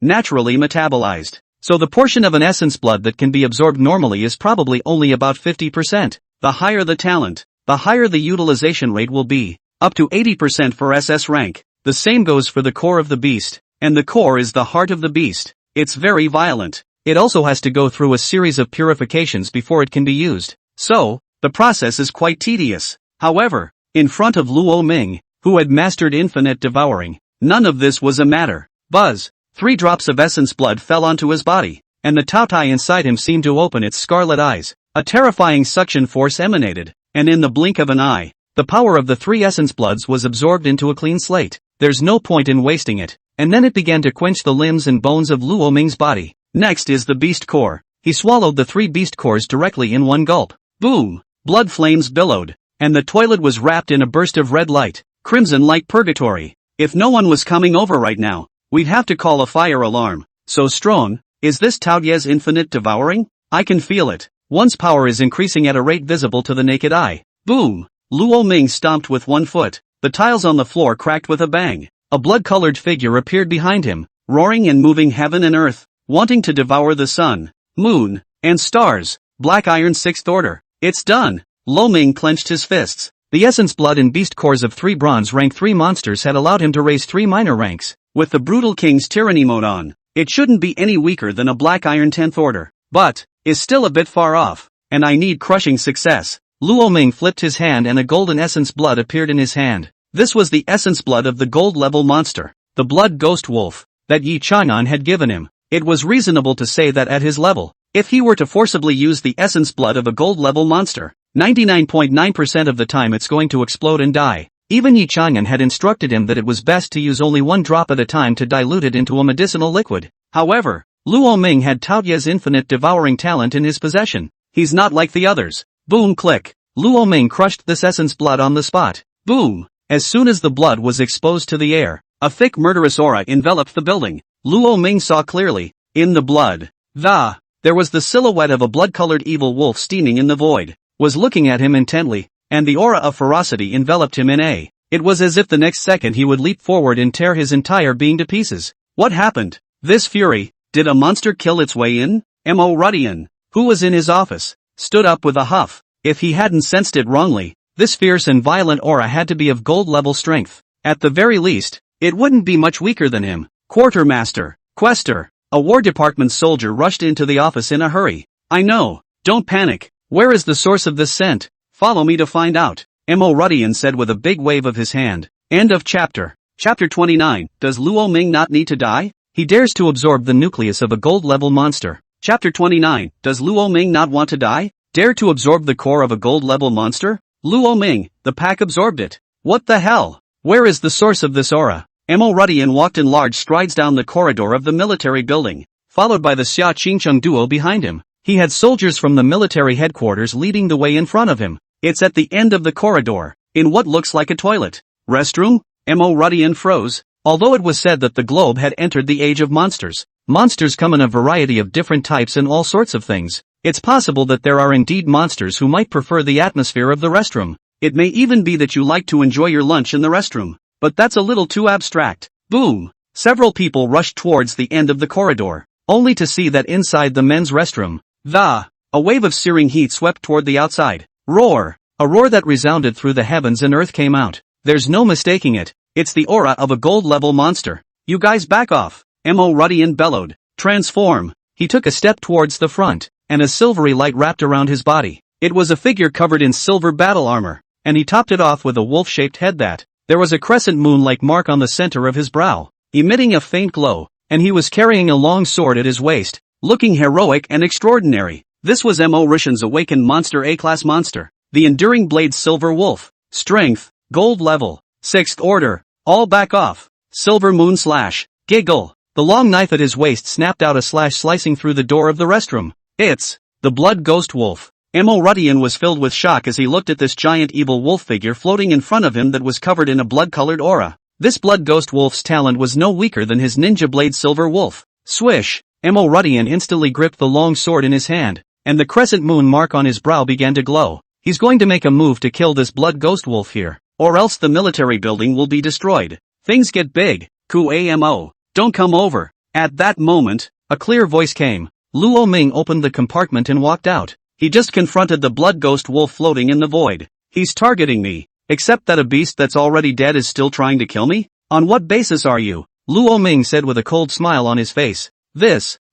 Speaker 1: Naturally metabolized. So the portion of an essence blood that can be absorbed normally is probably only about 50%. The higher the talent, the higher the utilization rate will be. Up to 80% for SS rank. The same goes for the core of the beast. And the core is the heart of the beast. It's very violent. It also has to go through a series of purifications before it can be used. So, the process is quite tedious. However, in front of Luo Ming, who had mastered infinite devouring, none of this was a matter. Buzz. 3 drops of essence blood fell onto his body, and the Taotai inside him seemed to open its scarlet eyes. A terrifying suction force emanated, and in the blink of an eye, the power of the 3 essence bloods was absorbed into a clean slate. There's no point in wasting it. And then it began to quench the limbs and bones of Luo Ming's body. Next is the beast core. He swallowed the 3 beast cores directly in one gulp. Boom! Blood flames billowed, and the toilet was wrapped in a burst of red light, crimson like purgatory. If no one was coming over right now, we'd have to call a fire alarm. So strong, is this Taotia's infinite devouring? I can feel it. One's power is increasing at a rate visible to the naked eye. Boom! Luo Ming stomped with 1 foot. The tiles on the floor cracked with a bang. A blood-colored figure appeared behind him, roaring and moving heaven and earth, wanting to devour the sun, moon, and stars. Black Iron 6th Order. It's done. Luo Ming clenched his fists. The essence blood and beast cores of 3 bronze rank 3 monsters had allowed him to raise 3 minor ranks. With the brutal king's tyranny mode on, it shouldn't be any weaker than a Black Iron 10th Order, but is still a bit far off, and I need crushing success. Luo Ming flipped his hand and a golden essence blood appeared in his hand. This was the essence blood of the gold level monster, the blood ghost wolf, that Yi Chang'an had given him. It was reasonable to say that at his level, if he were to forcibly use the essence blood of a gold level monster, 99.9% of the time it's going to explode and die. Even Yi Chang'an had instructed him that it was best to use only 1 drop at a time to dilute it into a medicinal liquid. However, Luo Ming had Taotia's infinite devouring talent in his possession. He's not like the others. Boom click. Luo Ming crushed this essence blood on the spot. Boom. As soon as the blood was exposed to the air, a thick murderous aura enveloped the building. Luo Ming saw clearly. In the blood. There was the silhouette of a blood-colored evil wolf steaming in the void. Was looking at him intently. And the aura of ferocity enveloped him It was as if the next second he would leap forward and tear his entire being to pieces. What happened? This fury, did a monster kill its way in? Mo Rudian, who was in his office, stood up with a huff. If he hadn't sensed it wrongly, this fierce and violent aura had to be of gold level strength. At the very least, it wouldn't be much weaker than him. Quartermaster, Quester, a War Department soldier rushed into the office in a hurry. I know, don't panic. Where is the source of this scent? Follow me to find out, Mo Rudian said with a big wave of his hand. End of chapter. Chapter 29. Does Luo Ming not need to die? He dares to absorb the nucleus of a gold-level monster. Chapter 29. Does Luo Ming not want to die? Dare to absorb the core of a gold-level monster? Luo Ming, the pack absorbed it. What the hell? Where is the source of this aura? Mo Rudian walked in large strides down the corridor of the military building, followed by the Xia Qingcheng duo behind him. He had soldiers from the military headquarters leading the way in front of him. It's at the end of the corridor, in what looks like a toilet. Restroom? Mo Rudian froze. Although it was said that the globe had entered the age of monsters, monsters come in a variety of different types and all sorts of things. It's possible that there are indeed monsters who might prefer the atmosphere of the restroom. It may even be that you like to enjoy your lunch in the restroom, but that's a little too abstract. Boom! Several people rushed towards the end of the corridor, only to see that inside the men's restroom, a wave of searing heat swept toward the outside. Roar! A roar that resounded through the heavens and earth came out. There's no mistaking it. It's the aura of a gold-level monster. You guys back off, Mo Rudian bellowed. Transform. He took a step towards the front, and a silvery light wrapped around his body. It was a figure covered in silver battle armor, and he topped it off with a wolf-shaped head that. There was a crescent moon-like mark on the center of his brow, emitting a faint glow, and he was carrying a long sword at his waist, looking heroic and extraordinary. This was Mo Rishan's awakened monster A-class monster. The Enduring Blade Silver Wolf. Strength, Gold level. 6th order. All back off. Silver Moon Slash. Giggle. The long knife at his waist snapped out a slash slicing through the door of the restroom. It's the Blood Ghost Wolf. Mo Rudian was filled with shock as he looked at this giant evil wolf figure floating in front of him that was covered in a blood-colored aura. This Blood Ghost Wolf's talent was no weaker than his ninja blade Silver Wolf. Swish! Mo Rudian instantly gripped the long sword in his hand, and the crescent moon mark on his brow began to glow. He's going to make a move to kill this Blood Ghost Wolf here, or else the military building will be destroyed. Things get big. Amo. Don't come over. At that moment, a clear voice came. Luo Ming opened the compartment and walked out. He just confronted the Blood Ghost Wolf floating in the void. He's targeting me. Except that a beast that's already dead is still trying to kill me? On what basis are you? Luo Ming said with a cold smile on his face.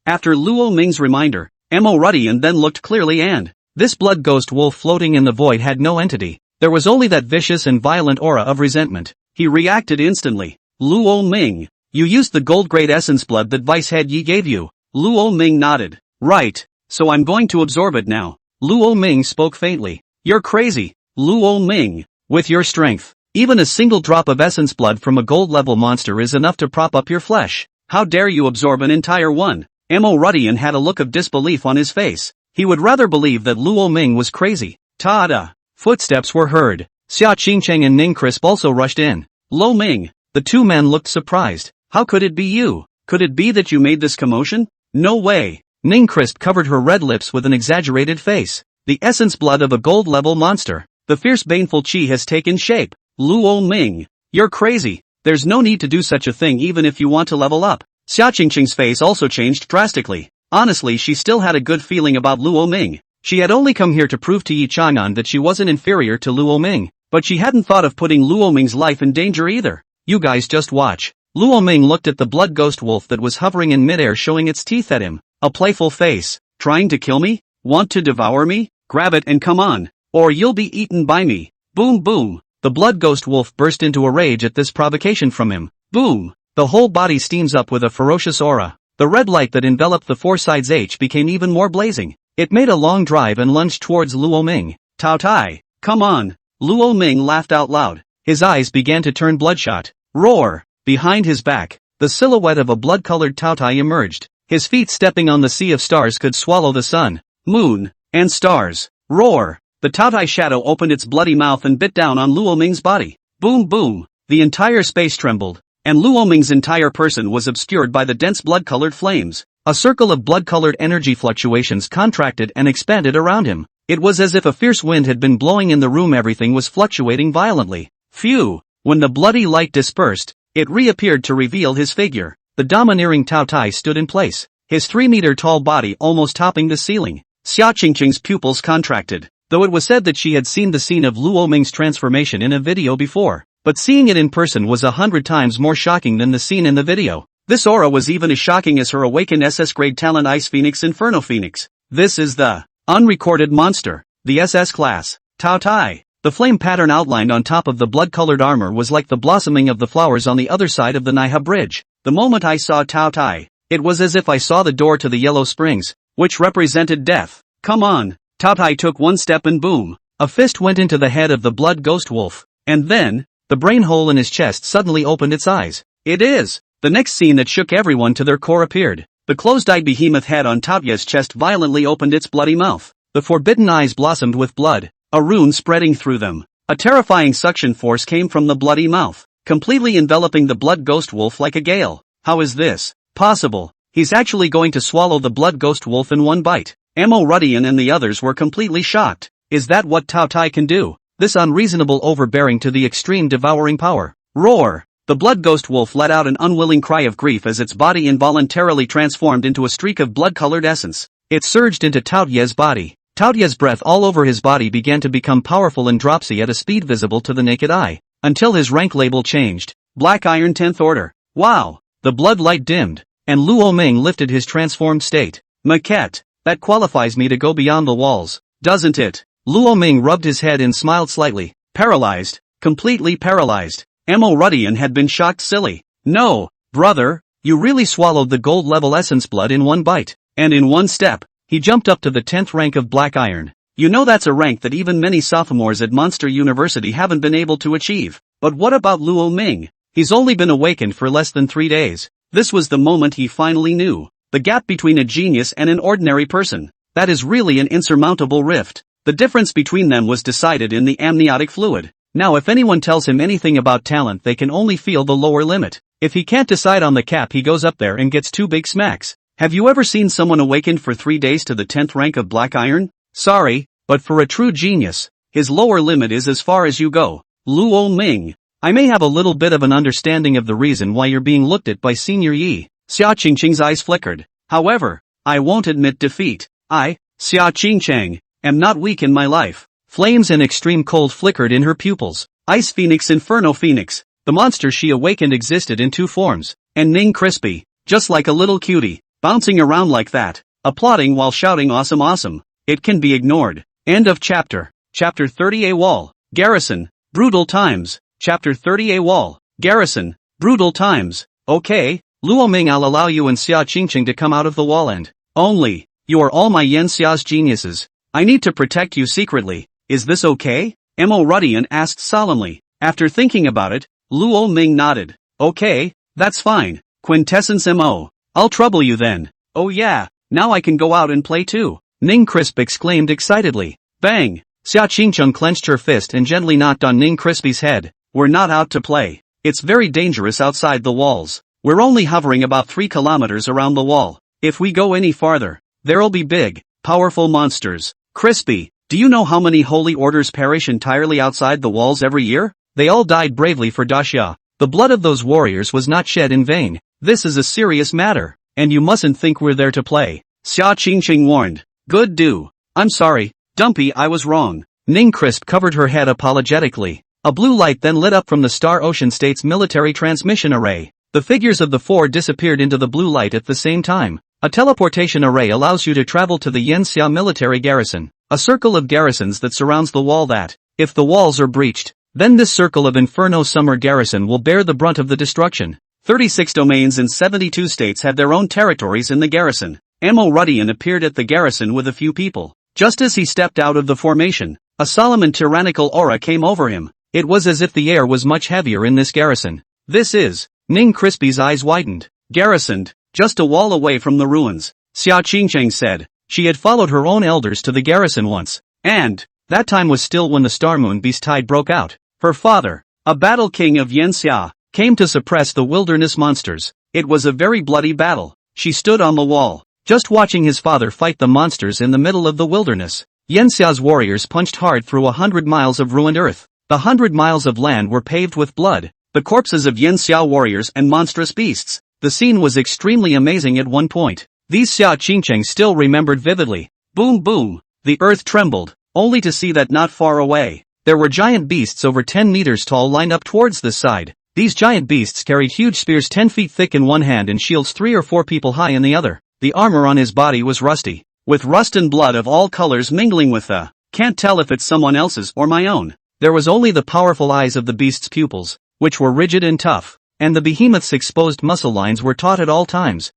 Speaker 1: After Luo Ming's reminder, Mo Rudian then looked clearly and this Blood Ghost Wolf floating in the void had no entity. There was only that vicious and violent aura of resentment. He reacted instantly. Luo Ming, you used the gold grade essence blood that Vice Head Yi gave you. Luo Ming nodded. Right, so I'm going to absorb it now. Luo Ming spoke faintly. You're crazy, Luo Ming. With your strength, even a single drop of essence blood from a gold level monster is enough to prop up your flesh. How dare you absorb an entire one? Mo Rudian had a look of disbelief on his face. He would rather believe that Luo Ming was crazy. Ta-da! Footsteps were heard. Xia Qingcheng and Ning Crisp also rushed in. Lo Ming. The two men looked surprised. How could it be you? Could it be that you made this commotion? No way. Ning Crisp covered her red lips with an exaggerated face. The essence blood of a gold level monster. The fierce baneful chi has taken shape. Luo Ming. You're crazy. There's no need to do such a thing even if you want to level up. Xia Qingqing's face also changed drastically. Honestly, she still had a good feeling about Luo Ming. She had only come here to prove to Yi Chang'an that she wasn't inferior to Luo Ming, but she hadn't thought of putting Luo Ming's life in danger either. You guys just watch. Luo Ming looked at the Blood Ghost Wolf that was hovering in midair showing its teeth at him. A playful face. Trying to kill me? Want to devour me? Grab it and come on. Or you'll be eaten by me. Boom boom. The Blood Ghost Wolf burst into a rage at this provocation from him. Boom. The whole body steams up with a ferocious aura. The red light that enveloped the four sides H became even more blazing. It made a long drive and lunged towards Luo Ming. Tao Tai. Come on. Luo Ming laughed out loud. His eyes began to turn bloodshot. Roar. Behind his back, the silhouette of a blood-colored Tao Tai emerged. His feet stepping on the sea of stars could swallow the sun, moon, and stars. Roar. The Tao Tai shadow opened its bloody mouth and bit down on Luo Ming's body. Boom boom. The entire space trembled, and Luo Ming's entire person was obscured by the dense blood-colored flames. A circle of blood-colored energy fluctuations contracted and expanded around him. It was as if a fierce wind had been blowing in the room. Everything was fluctuating violently. Phew. When the bloody light dispersed, it reappeared to reveal his figure. The domineering Tao Tai stood in place, his 3-meter-tall body almost topping the ceiling. Xia Qingqing's pupils contracted, though it was said that she had seen the scene of Luo Ming's transformation in a video before, but seeing it in person was 100 times more shocking than the scene in the video. This aura was even as shocking as her awakened SS-grade talent Ice Phoenix Inferno Phoenix. This is the unrecorded monster, the SS class, Tao Tai. The flame pattern outlined on top of the blood-colored armor was like the blossoming of the flowers on the other side of the Naiha Bridge. The moment I saw Tao Tai, it was as if I saw the door to the Yellow Springs, which represented death. Come on. Tao Tai took one step and boom, a fist went into the head of the Blood Ghost Wolf. And then, the brain hole in his chest suddenly opened its eyes. It is. The next scene that shook everyone to their core appeared. The closed-eyed behemoth head on Taoya's chest violently opened its bloody mouth. The forbidden eyes blossomed with blood, a rune spreading through them. A terrifying suction force came from the bloody mouth, completely enveloping the Blood Ghost Wolf like a gale. How is this possible? He's actually going to swallow the Blood Ghost Wolf in one bite. Mo Rudian and the others were completely shocked. Is that what Tao Tai can do? This unreasonable overbearing to the extreme devouring power. Roar! The Blood Ghost Wolf let out an unwilling cry of grief as its body involuntarily transformed into a streak of blood-colored essence. It surged into Taoya's body. Taoya's breath all over his body began to become powerful and dropsy at a speed visible to the naked eye, until his rank label changed. Black Iron 10th Order. Wow! The blood light dimmed, and Luo Ming lifted his transformed state. Maquette. That qualifies me to go beyond the walls, doesn't it? Luo Ming rubbed his head and smiled slightly. Paralyzed. Completely paralyzed. Mo Rudian had been shocked silly. No, brother, you really swallowed the gold level essence blood in one bite, and in one step. He jumped up to the 10th rank of Black Iron. You know that's a rank that even many sophomores at Monster University haven't been able to achieve. But what about Luo Ming? He's only been awakened for less than 3 days. This was the moment he finally knew. The gap between a genius and an ordinary person. That is really an insurmountable rift. The difference between them was decided in the amniotic fluid. Now if anyone tells him anything about talent they can only feel the lower limit. If he can't decide on the cap he goes up there and gets 2 big smacks. Have you ever seen someone awakened for 3 days to the 10th rank of Black Iron? Sorry, but for a true genius, his lower limit is as far as you go. Luo Ming. I may have a little bit of an understanding of the reason why you're being looked at by Senior Yi. Xia Qingqing's eyes flickered. However, I won't admit defeat. I, Xia Qingqing, am not weak in my life. Flames and extreme cold flickered in her pupils. Ice Phoenix Inferno Phoenix. The monster she awakened existed in 2 forms. And Ning Crispy, just like a little cutie, bouncing around like that, applauding while shouting awesome awesome. It can be ignored. End of chapter. Chapter 30 A Wall. Garrison. Brutal times. Chapter 30 A Wall. Garrison. Brutal times. Okay, Luo Ming, I'll allow you and Xia Qingqing to come out of the wall and only, you are all my Yan Xia's geniuses. I need to protect you secretly. Is this okay? Mo Rudian asked solemnly. After thinking about it, Luo Ming nodded. Okay, that's fine. Quintessence Mo. I'll trouble you then. Oh yeah, now I can go out and play too. Ning Crisp exclaimed excitedly. Bang! Xia Qingqing clenched her fist and gently knocked on Ning Crispy's head. We're not out to play. It's very dangerous outside the walls. We're only hovering about 3 kilometers around the wall. If we go any farther, there'll be big, powerful monsters. Crispy, do you know how many holy orders perish entirely outside the walls every year? They all died bravely for Daxia. The blood of those warriors was not shed in vain. This is a serious matter, and you mustn't think we're there to play. Xia Qingqing warned. Good do. I'm sorry, Dumpy, I was wrong. Ning Crisp covered her head apologetically. A blue light then lit up from the Star Ocean State's military transmission array. The figures of the 4 disappeared into the blue light at the same time. A teleportation array allows you to travel to the Yanxia military garrison, a circle of garrisons that surrounds the wall that, if the walls are breached, then this circle of Inferno Summer garrison will bear the brunt of the destruction. 36 domains in 72 states have their own territories in the garrison. Mo Rudian appeared at the garrison with a few people. Just as he stepped out of the formation, a solemn and tyrannical aura came over him. It was as if the air was much heavier in this garrison. This is, Ning Crispy's eyes widened. Garrisoned, just a wall away from the ruins, Xia Qingqing said. She had followed her own elders to the garrison once. And, that time was still when the Star Moon Beast tide broke out. Her father, a battle king of Yanxia, came to suppress the wilderness monsters. It was a very bloody battle. She stood on the wall, just watching his father fight the monsters in the middle of the wilderness. Yanxia's warriors punched hard through 100 miles of ruined earth. The 100 miles of land were paved with blood, the corpses of Yanxia warriors and monstrous beasts. The scene was extremely amazing at one point. These Xia Qingqing still remembered vividly. Boom boom, the earth trembled, only to see that not far away, there were giant beasts over 10 meters tall lined up towards this side. These giant beasts carried huge spears 10 feet thick in one hand and shields 3 or 4 people high in the other. The armor on his body was rusty, with rust and blood of all colors mingling with the, can't tell if it's someone else's or my own. There was only the powerful eyes of the beast's pupils, which were rigid and tough, and the behemoth's exposed muscle lines were taut at all times.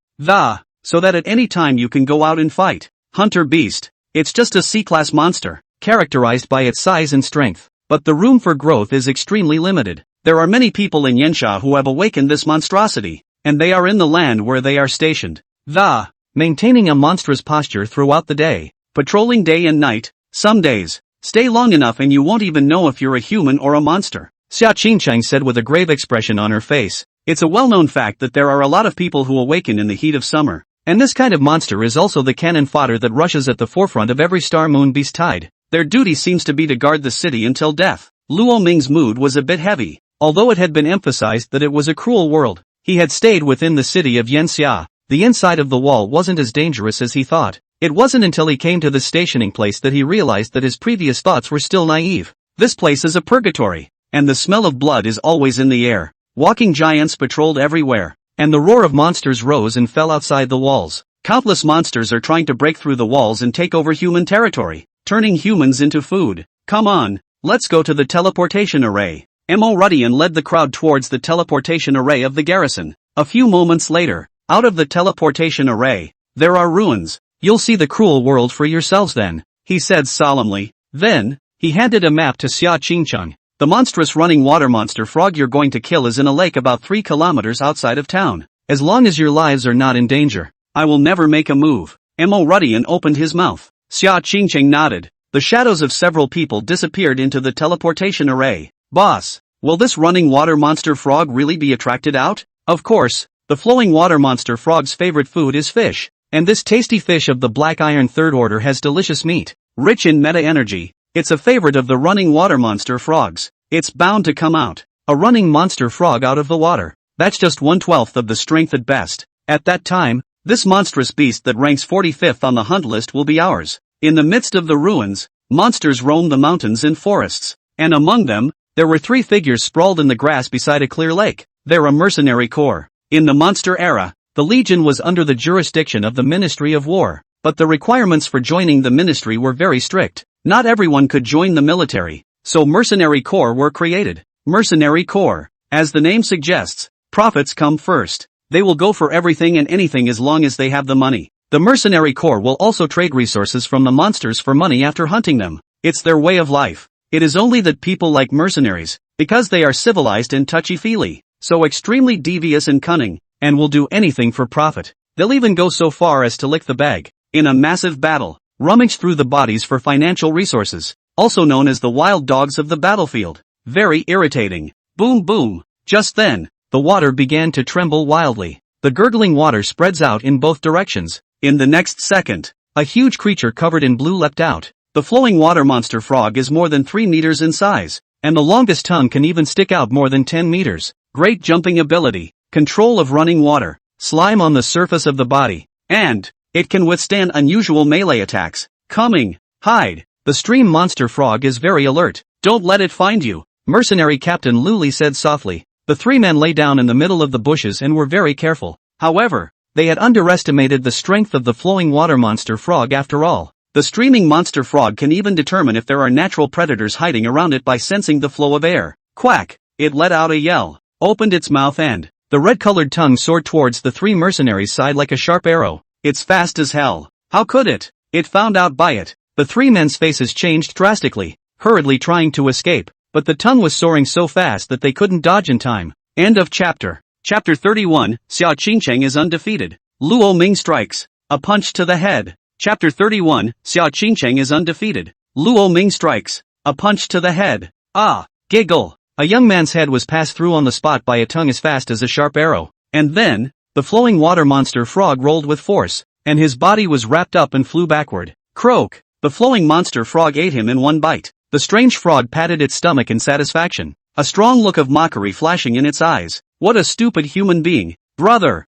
Speaker 1: So that at any time you can go out and fight. Hunter Beast. It's just a C-class monster, characterized by its size and strength, but the room for growth is extremely limited. There are many people in Yanxia who have awakened this monstrosity, and they are in the land where they are stationed. Maintaining a monstrous posture throughout the day, patrolling day and night. Some days, stay long enough and you won't even know if you're a human or a monster. Xia Qingqing said with a grave expression on her face. It's a well-known fact that there are a lot of people who awaken in the heat of summer, and this kind of monster is also the cannon fodder that rushes at the forefront of every Star Moon Beast tide. Their duty seems to be to guard the city until death. Luo Ming's mood was a bit heavy, although it had been emphasized that it was a cruel world. He had stayed within the city of Yanxia. The inside of the wall wasn't as dangerous as he thought. It wasn't until he came to the stationing place that he realized that his previous thoughts were still naive. This place is a purgatory, and the smell of blood is always in the air. Walking giants patrolled everywhere, and the roar of monsters rose and fell outside the walls. Countless monsters are trying to break through the walls and take over human territory, turning humans into food. Come on, let's go to the teleportation array. Mo Rudian led the crowd towards the teleportation array of the garrison. A few moments later, out of the teleportation array, there are ruins. You'll see the cruel world for yourselves then, he said solemnly. Then, he handed a map to Xia Qingcheng. The monstrous running water monster frog you're going to kill is in a lake about 3 kilometers outside of town. As long as your lives are not in danger, I will never make a move. Mo Rudian opened his mouth. Xia Qingcheng nodded. The shadows of several people disappeared into the teleportation array. Boss, will this running water monster frog really be attracted out? Of course, the flowing water monster frog's favorite food is fish. And this tasty fish of the black iron third order has delicious meat, rich in meta-energy. It's a favorite of the running water monster frogs. It's bound to come out. A running monster frog out of the water. That's just 1/12 of the strength at best. At that time, this monstrous beast that ranks 45th on the hunt list will be ours. In the midst of the ruins, monsters roamed the mountains and forests. And among them, there were 3 figures sprawled in the grass beside a clear lake. They're a mercenary corps. In the monster era, the Legion was under the jurisdiction of the Ministry of War. But the requirements for joining the ministry were very strict. Not everyone could join the military, so mercenary corps were created. Mercenary corps, as the name suggests, profits come first. They will go for everything and anything as long as they have the money. The mercenary corps will also trade resources from the monsters for money after hunting them. It's their way of life. It is only that people like mercenaries, because they are civilized and touchy-feely, so extremely devious and cunning, and will do anything for profit. They'll even go so far as to lick the bag, in a massive battle, rummage through the bodies for financial resources, also known as the wild dogs of the battlefield. Very irritating. Boom boom. Just then, the water began to tremble wildly. The gurgling water spreads out in both directions. In the next second, a huge creature covered in blue leapt out. The flowing water monster frog is more than 3 meters in size, and the longest tongue can even stick out more than 10 meters. Great jumping ability, control of running water, slime on the surface of the body, and it can withstand unusual melee attacks. Coming, hide. The stream monster frog is very alert. Don't let it find you, Mercenary Captain Luli said softly. The 3 men lay down in the middle of the bushes and were very careful. However, they had underestimated the strength of the flowing water monster frog after all. The streaming monster frog can even determine if there are natural predators hiding around it by sensing the flow of air. Quack! It let out a yell, opened its mouth and the red-colored tongue soared towards the 3 mercenaries' side like a sharp arrow. It's fast as hell. How could it? It found out by it. The 3 men's faces changed drastically, hurriedly trying to escape, but the tongue was soaring so fast that they couldn't dodge in time. End of chapter. Chapter 31, Xia Qingcheng is undefeated. Luo Ming strikes. A punch to the head. Chapter 31, Xia Qingcheng is undefeated. Luo Ming strikes. A punch to the head. Ah, giggle. A young man's head was passed through on the spot by a tongue as fast as a sharp arrow. And then, the flowing water monster frog rolled with force, and his body was wrapped up and flew backward. Croak! The flowing monster frog ate him in one bite. The strange frog patted its stomach in satisfaction, a strong look of mockery flashing in its eyes. What a stupid human being. Brother,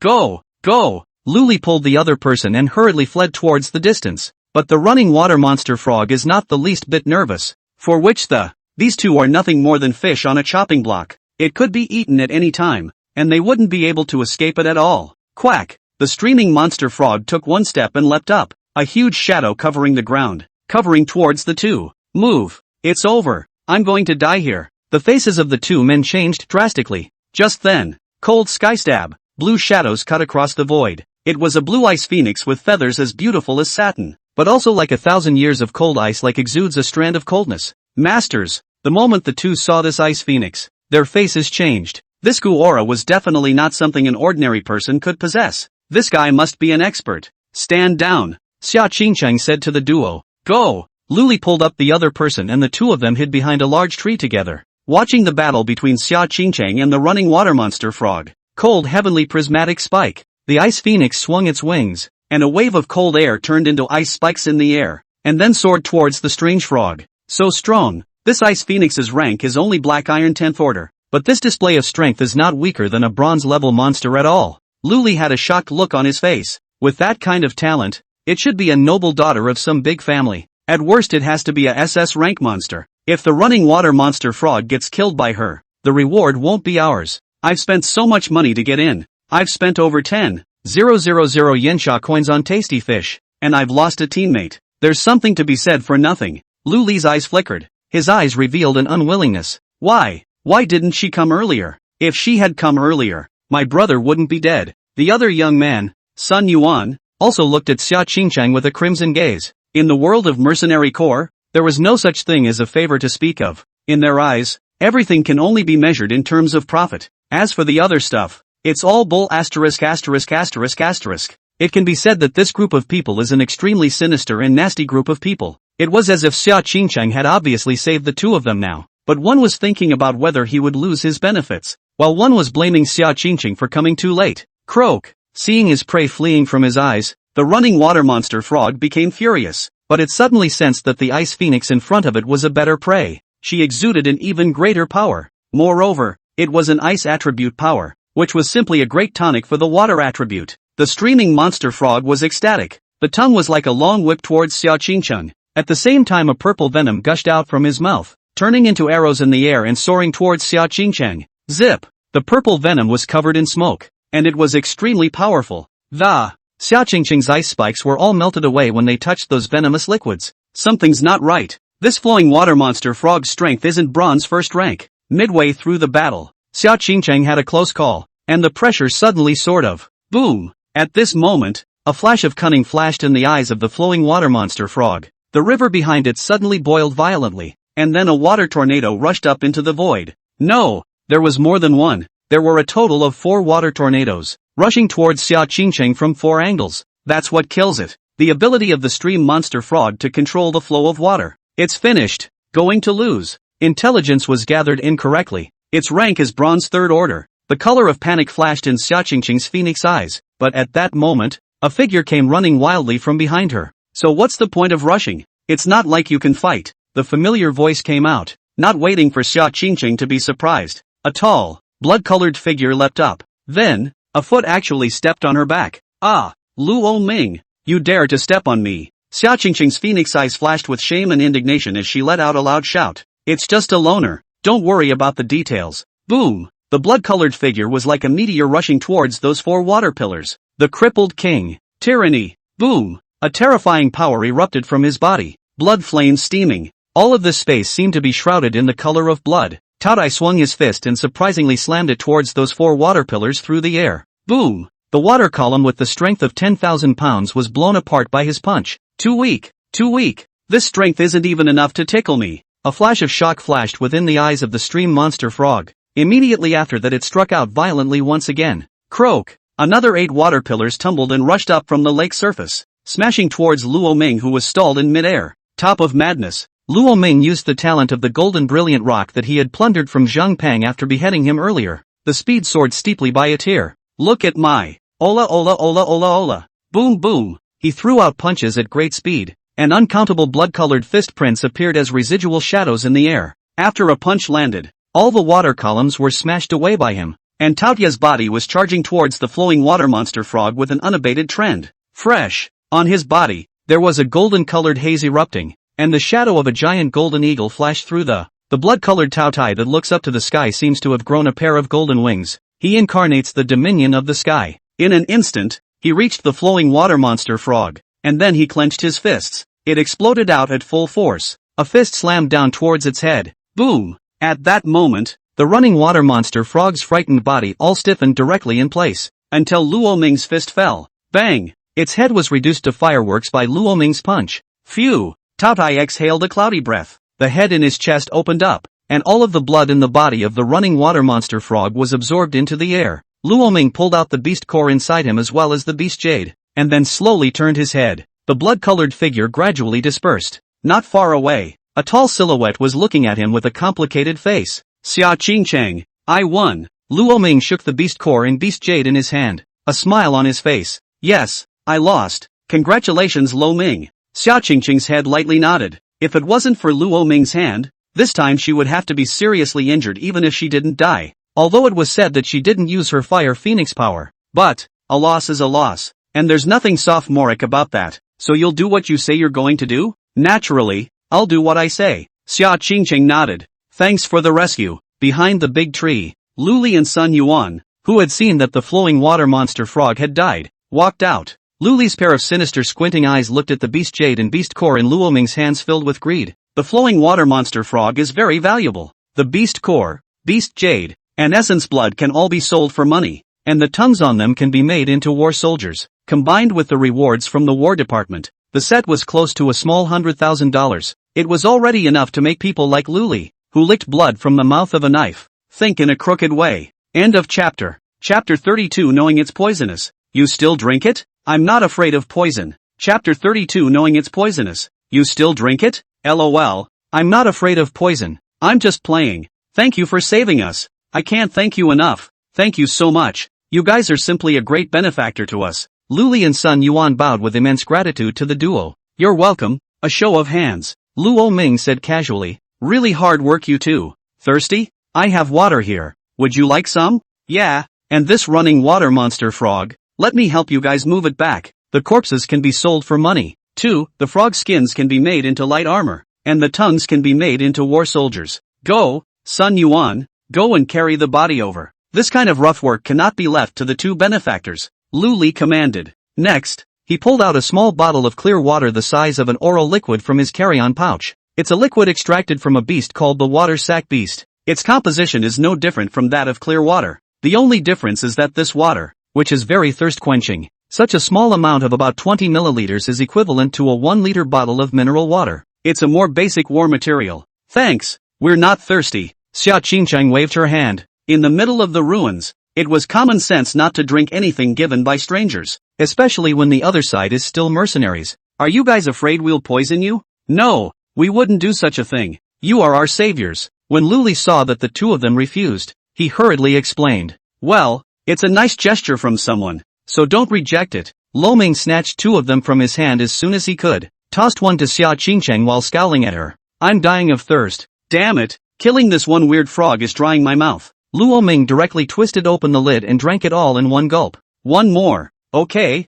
Speaker 1: go, go. Luli pulled the other person and hurriedly fled towards the distance. But the running water monster frog is not the least bit nervous. For which these 2 are nothing more than fish on a chopping block. It could be eaten at any time, and they wouldn't be able to escape it at all. Quack! The streaming monster frog took 1 step and leapt up, a huge shadow covering the ground, covering towards the 2. Move! It's over. I'm going to die here. The faces of the 2 men changed drastically. Just then, cold sky stab, blue shadows cut across the void. It was a blue ice phoenix with feathers as beautiful as satin, but also like 1,000 years of cold ice like exudes a strand of coldness. Masters, the moment the 2 saw this ice phoenix, their faces changed. This goo aura was definitely not something an ordinary person could possess. This guy must be an expert. Stand down, Xia Qingcheng said to the duo. Go! Luli pulled up the other person and the 2 of them hid behind a large tree together, watching the battle between Xia Qingcheng and the running water monster frog. Cold heavenly prismatic spike. The ice phoenix swung its wings, and a wave of cold air turned into ice spikes in the air, and then soared towards the strange frog. So strong, this ice phoenix's rank is only black iron 10th order, but this display of strength is not weaker than a bronze-level monster at all. Luli had a shocked look on his face. With that kind of talent, it should be a noble daughter of some big family. At worst it has to be a SS rank monster. If the running water monster frog gets killed by her, the reward won't be ours. I've spent so much money to get in. I've spent over 10,000 yensha coins on tasty fish, and I've lost a teammate. There's something to be said for nothing. Luli's eyes flickered. His eyes revealed an unwillingness. Why didn't she come earlier? If she had come earlier, my brother wouldn't be dead. The other young man, Sun Yuan, also looked at Xia Qingchang with a crimson gaze. In the world of mercenary corps, there was no such thing as a favor to speak of. In their eyes, everything can only be measured in terms of profit. As for the other stuff, it's all bull asterisk asterisk asterisk asterisk. It can be said that this group of people is an extremely sinister and nasty group of people. It was as if Xia Qingchang had obviously saved the two of them now, but one was thinking about whether he would lose his benefits, while one was blaming Xia Qingchang for coming too late. Croak. Seeing his prey fleeing from his eyes, the running water monster frog became furious, but it suddenly sensed that the ice phoenix in front of it was a better prey. She exuded an even greater power. Moreover, it was an ice attribute power, which was simply a great tonic for the water attribute. The streaming monster frog was ecstatic. The tongue was like a long whip towards Xia Qingchang. At the same time a purple venom gushed out from his mouth, turning into arrows in the air and soaring towards Xia Qingchang. Zip! The purple venom was covered in smoke, and it was extremely powerful. Xia Qingchang's ice spikes were all melted away when they touched those venomous liquids. Something's not right. This flowing water monster frog's strength isn't bronze first rank. Midway through the battle, Xia Qingchang had a close call, and the pressure suddenly sort of boom. At this moment, a flash of cunning flashed in the eyes of the flowing water monster frog. The river behind it suddenly boiled violently, and then a water tornado rushed up into the void. No, there was more than one. There were a total of 4 water tornadoes, rushing towards Xia Qingchang from 4 angles. That's what kills it. The ability of the stream monster frog to control the flow of water. It's finished. Going to lose. Intelligence was gathered incorrectly. Its rank is bronze 3rd order. The color of panic flashed in Xia Qingchang's phoenix eyes, but at that moment, a figure came running wildly from behind her. So what's the point of rushing? It's not like you can fight. The familiar voice came out, not waiting for Xia Qingchang to be surprised. A tall, blood-colored figure leapt up. Then, a foot actually stepped on her back. Ah, Luo Ming, you dare to step on me. Xia Qingchang's phoenix eyes flashed with shame and indignation as she let out a loud shout. It's just a loner. Don't worry about the details. Boom! The blood-colored figure was like a meteor rushing towards those 4 water pillars. The crippled king. Tyranny. Boom! A terrifying power erupted from his body. Blood flames steaming. All of this space seemed to be shrouded in the color of blood. Tao Dai swung his fist and surprisingly slammed it towards those 4 water pillars through the air. Boom! The water column with the strength of 10,000 pounds was blown apart by his punch. Too weak. Too weak. This strength isn't even enough to tickle me. A flash of shock flashed within the eyes of the stream monster frog. Immediately after that it struck out violently once again. Croak! Another 8 water pillars tumbled and rushed up from the lake surface, smashing towards Luo Ming who was stalled in midair. Top of madness. Luo Ming used the talent of the golden brilliant rock that he had plundered from Zhang Pang after beheading him earlier. The speed soared steeply by a tear. Look at my Ola Ola Ola Ola Ola. Boom boom. He threw out punches at great speed, and uncountable blood-colored fist prints appeared as residual shadows in the air. After a punch landed, all the water columns were smashed away by him, and Taotia's body was charging towards the flowing water monster frog with an unabated trend. Fresh. On his body, there was a golden-colored haze erupting, and the shadow of a giant golden eagle flashed through the blood-colored Taotai that looks up to the sky seems to have grown a pair of golden wings. He incarnates the dominion of the sky. In an instant, he reached the flowing water monster frog, and then he clenched his fists. It exploded out at full force. A fist slammed down towards its head. Boom! At that moment, the running water monster frog's frightened body all stiffened directly in place, until Luo Ming's fist fell. Bang! Its head was reduced to fireworks by Luo Ming's punch. Phew! Taotai exhaled a cloudy breath. The head in his chest opened up, and all of the blood in the body of the running water monster frog was absorbed into the air. Luo Ming pulled out the beast core inside him as well as the beast jade, and then slowly turned his head. The blood-colored figure gradually dispersed. Not far away, a tall silhouette was looking at him with a complicated face. Xia Qingchang, I won. Luo Ming shook the beast core and beast jade in his hand, a smile on his face. Yes, I lost. Congratulations Luo Ming. Xia Qingchang's head lightly nodded. If it wasn't for Luo Ming's hand, this time she would have to be seriously injured even if she didn't die. Although it was said that she didn't use her fire phoenix power. But, a loss is a loss, and there's nothing sophomoric about that. So you'll do what you say you're going to do? Naturally, I'll do what I say. Xia Qingchang nodded. Thanks for the rescue. Behind the big tree, Luli and Sun Yuan, who had seen that the flowing water monster frog had died, walked out. Luli's pair of sinister squinting eyes looked at the beast jade and beast core in Luo Ming's hands filled with greed. The flowing water monster frog is very valuable. The beast core, beast jade, and essence blood can all be sold for money, and the tongues on them can be made into war soldiers. Combined with the rewards from the War Department, the set was close to a small $100,000. It was already enough to make people like Luli, who licked blood from the mouth of a knife, think in a crooked way. End of chapter. Chapter 32 Knowing it's poisonous. You still drink it? I'm not afraid of poison. Chapter 32 Knowing it's poisonous. You still drink it? LOL. I'm not afraid of poison. I'm just playing. Thank you for saving us. I can't thank you enough. Thank you so much. You guys are simply a great benefactor to us. Luli and Sun Yuan bowed with immense gratitude to the duo. You're welcome. A show of hands. Luo Ming said casually. Really hard work you two. Thirsty? I have water here. Would you like some? Yeah. And this running water monster frog. Let me help you guys move it back. The corpses can be sold for money. Too, the frog skins can be made into light armor. And the tongues can be made into war soldiers. Go, Sun Yuan. Go and carry the body over. This kind of rough work cannot be left to the two benefactors. Lu Li commanded. Next, he pulled out a small bottle of clear water the size of an oral liquid from his carry-on pouch. It's a liquid extracted from a beast called the water sac beast. Its composition is no different from that of clear water. The only difference is that this water, which is very thirst-quenching, such a small amount of about 20 milliliters is equivalent to a 1-liter bottle of mineral water. It's a more basic war material. Thanks, we're not thirsty. Xia Qingchang waved her hand. In the middle of the ruins, it was common sense not to drink anything given by strangers, especially when the other side is still mercenaries. Are you guys afraid we'll poison you? No, we wouldn't do such a thing. You are our saviors. When Luli saw that the two of them refused, he hurriedly explained. Well, it's a nice gesture from someone, so don't reject it. Lo Ming snatched two of them from his hand as soon as he could, tossed one to Xia Qingchang while scowling at her. I'm dying of thirst. Damn it. Killing this one weird frog is drying my mouth. Luo Ming directly twisted open the lid and drank it all in one gulp. One more. Okay.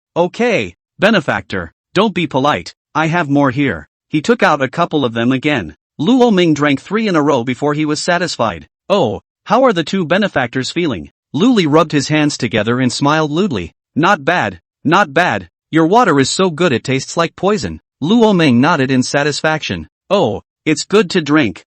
Speaker 1: Benefactor, don't be polite. I have more here. He took out a couple of them again. Luo Ming drank 3 in a row before he was satisfied. Oh, how are the two benefactors feeling? Luli rubbed his hands together and smiled lewdly. Not bad. Your water is so good it tastes like poison. Luo Ming nodded in satisfaction. Oh, it's good to drink.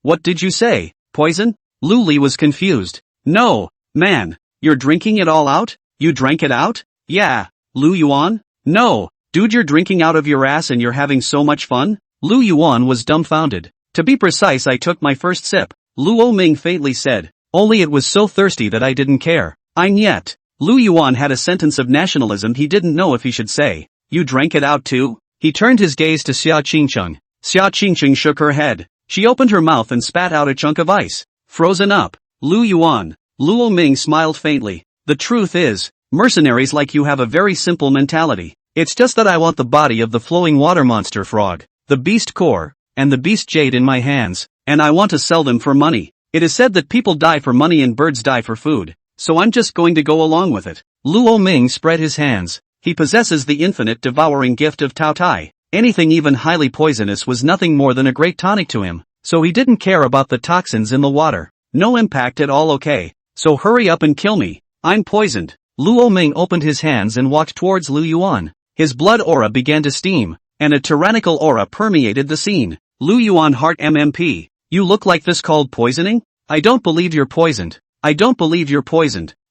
Speaker 1: What did you say? Poison? Luli was confused. No, man, you're drinking it all out? You drank it out? Yeah. Lu Yuan? No, dude, you're drinking out of your ass and you're having so much fun? Lu Yuan was dumbfounded. To be precise, I took my first sip. Luo Ming faintly said. Only it was so thirsty that I didn't care. I'm yet. Lu Yuan had a sentence of nationalism he didn't know if he should say. You drank it out too? He turned his gaze to Xia Qingchang. Xia Qingchang shook her head. She opened her mouth and spat out a chunk of ice. Frozen up. Lu Yuan. Luo Ming smiled faintly. The truth is, mercenaries like you have a very simple mentality. It's just that I want the body of the flowing water monster frog, the beast core, and the beast jade in my hands, and I want to sell them for money. It is said that people die for money and birds die for food, so I'm just going to go along with it. Luo Ming spread his hands. He possesses the infinite devouring gift of Tao Tai. Anything even highly poisonous was nothing more than a great tonic to him, so he didn't care about the toxins in the water. No impact at all. Okay, so hurry up and kill me. I'm poisoned. Luo Ming opened his hands and walked towards Lu Yuan. His blood aura began to steam, and a tyrannical aura permeated the scene. Lu Yuan heart MMP. You look like this called poisoning? I don't believe you're poisoned.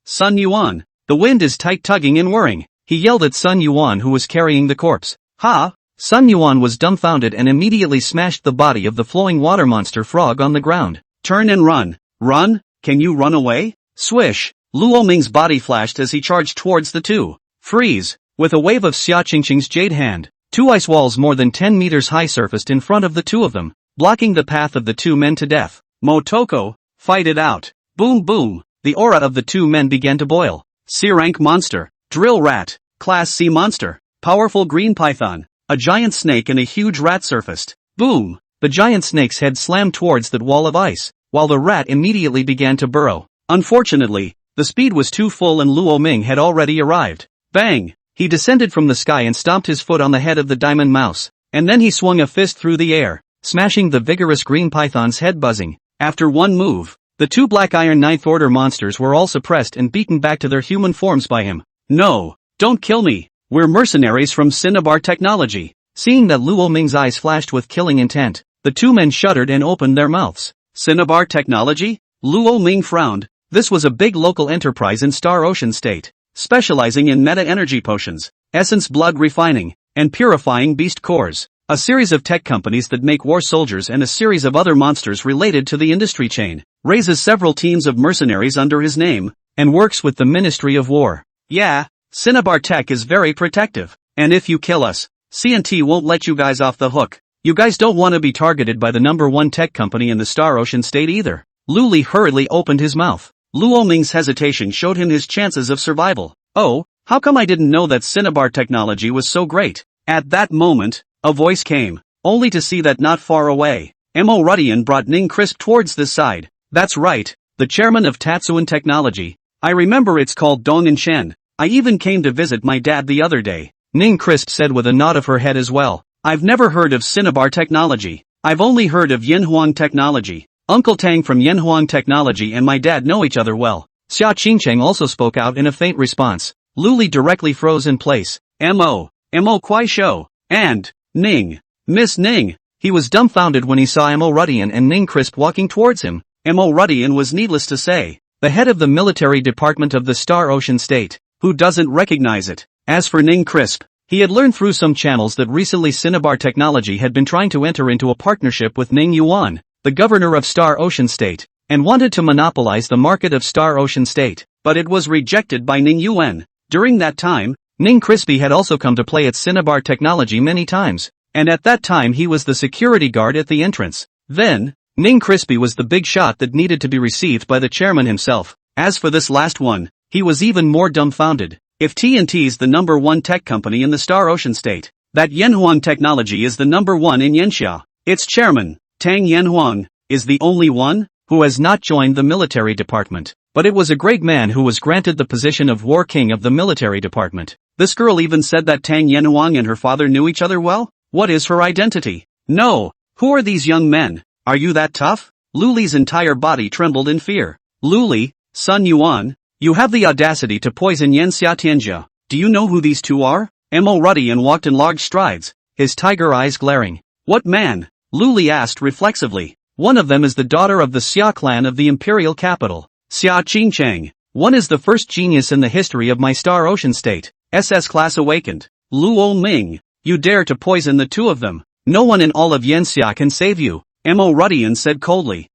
Speaker 1: Sun Yuan. The wind is tight tugging and whirring. He yelled at Sun Yuan who was carrying the corpse. Ha! Sun Yuan was dumbfounded and immediately smashed the body of the flowing water monster frog on the ground. Turn and run. Run? Can you run away? Swish. Luo Ming's body flashed as he charged towards the two. Freeze. With a wave of Xia Qingchang's jade hand, 2 ice walls more than 10 meters high surfaced in front of the two of them, blocking the path of the 2 men to death. Motoko, fight it out. Boom boom. The aura of the 2 men began to boil. C-rank monster. Drill rat. Class C monster. Powerful green python. A giant snake and a huge rat surfaced. Boom! The giant snake's head slammed towards that wall of ice, while the rat immediately began to burrow. Unfortunately, the speed was too full and Luo Ming had already arrived. Bang! He descended from the sky and stomped his foot on the head of the diamond mouse, and then he swung a fist through the air, smashing the vigorous green python's head buzzing. After one move, the 2 black iron ninth order monsters were all suppressed and beaten back to their human forms by him. No! Don't kill me! We're mercenaries from Cinnabar Technology. Seeing that Luo Ming's eyes flashed with killing intent, the 2 men shuddered and opened their mouths. Cinnabar Technology? Luo Ming frowned. This was a big local enterprise in Star Ocean State. specializing in meta-energy potions, essence blood refining, and purifying beast cores. A series of tech companies that make war soldiers and a series of other monsters related to the industry chain. Raises several teams of mercenaries under his name, and works with the Ministry of War. Yeah, Cinnabar Tech is very protective. And if you kill us, CNT won't let you guys off the hook. You guys don't want to be targeted by the #1 tech company in the Star Ocean state either. Lu Li hurriedly opened his mouth. Luo Ming's hesitation showed him his chances of survival. Oh, how come I didn't know that Cinnabar technology was so great? At that moment, a voice came, only to see that not far away, Mo Rudian brought Ning Crisp towards this side. That's right, the chairman of Tatsuan Technology. I remember it's called Dong'an Shen. I even came to visit my dad the other day. Ning Crisp said with a nod of her head as well. I've never heard of Cinnabar Technology. I've only heard of Yanhuang Technology. Uncle Tang from Yanhuang Technology and my dad know each other well. Xia Qingcheng also spoke out in a faint response. Lu Li directly froze in place. Mo Kuai Shou. And, Ning. Miss Ning. He was dumbfounded when he saw Mo Rudian and Ning Crisp walking towards him. Mo Rudian was needless to say, the head of the military department of the Star Ocean state. Who doesn't recognize it? As for Ning Crisp, he had learned through some channels that recently Cinnabar Technology had been trying to enter into a partnership with Ning Yuan, the governor of Star Ocean State, and wanted to monopolize the market of Star Ocean State, but it was rejected by Ning Yuan. During that time, Ning Crispy had also come to play at Cinnabar Technology many times, and at that time he was the security guard at the entrance. Then, Ning Crispy was the big shot that needed to be received by the chairman himself. As for this last one, he was even more dumbfounded. If TNT's the #1 tech company in the Star Ocean state, that Yanhuang Technology is the #1 in Yanxia, its chairman, Tang Yanhuang, is the only one who has not joined the military department. But it was a great man who was granted the position of War King of the military department. This girl even said that Tang Yanhuang and her father knew each other well? What is her identity? No, who are these young men? Are you that tough? Lu Li's entire body trembled in fear. Lu Li, Sun Yuan, you have the audacity to poison Yanxia Tianjia. Do you know who these two are? Mo Rudian walked in large strides, his tiger eyes glaring. What man? Lu Li asked reflexively. One of them is the daughter of the Xia clan of the imperial capital, Xia Qingcheng. One is the first genius in the history of my Star Ocean state, SS class awakened. Luo Ming, you dare to poison the two of them. No one in all of Yanxia can save you, Mo Rudian said coldly.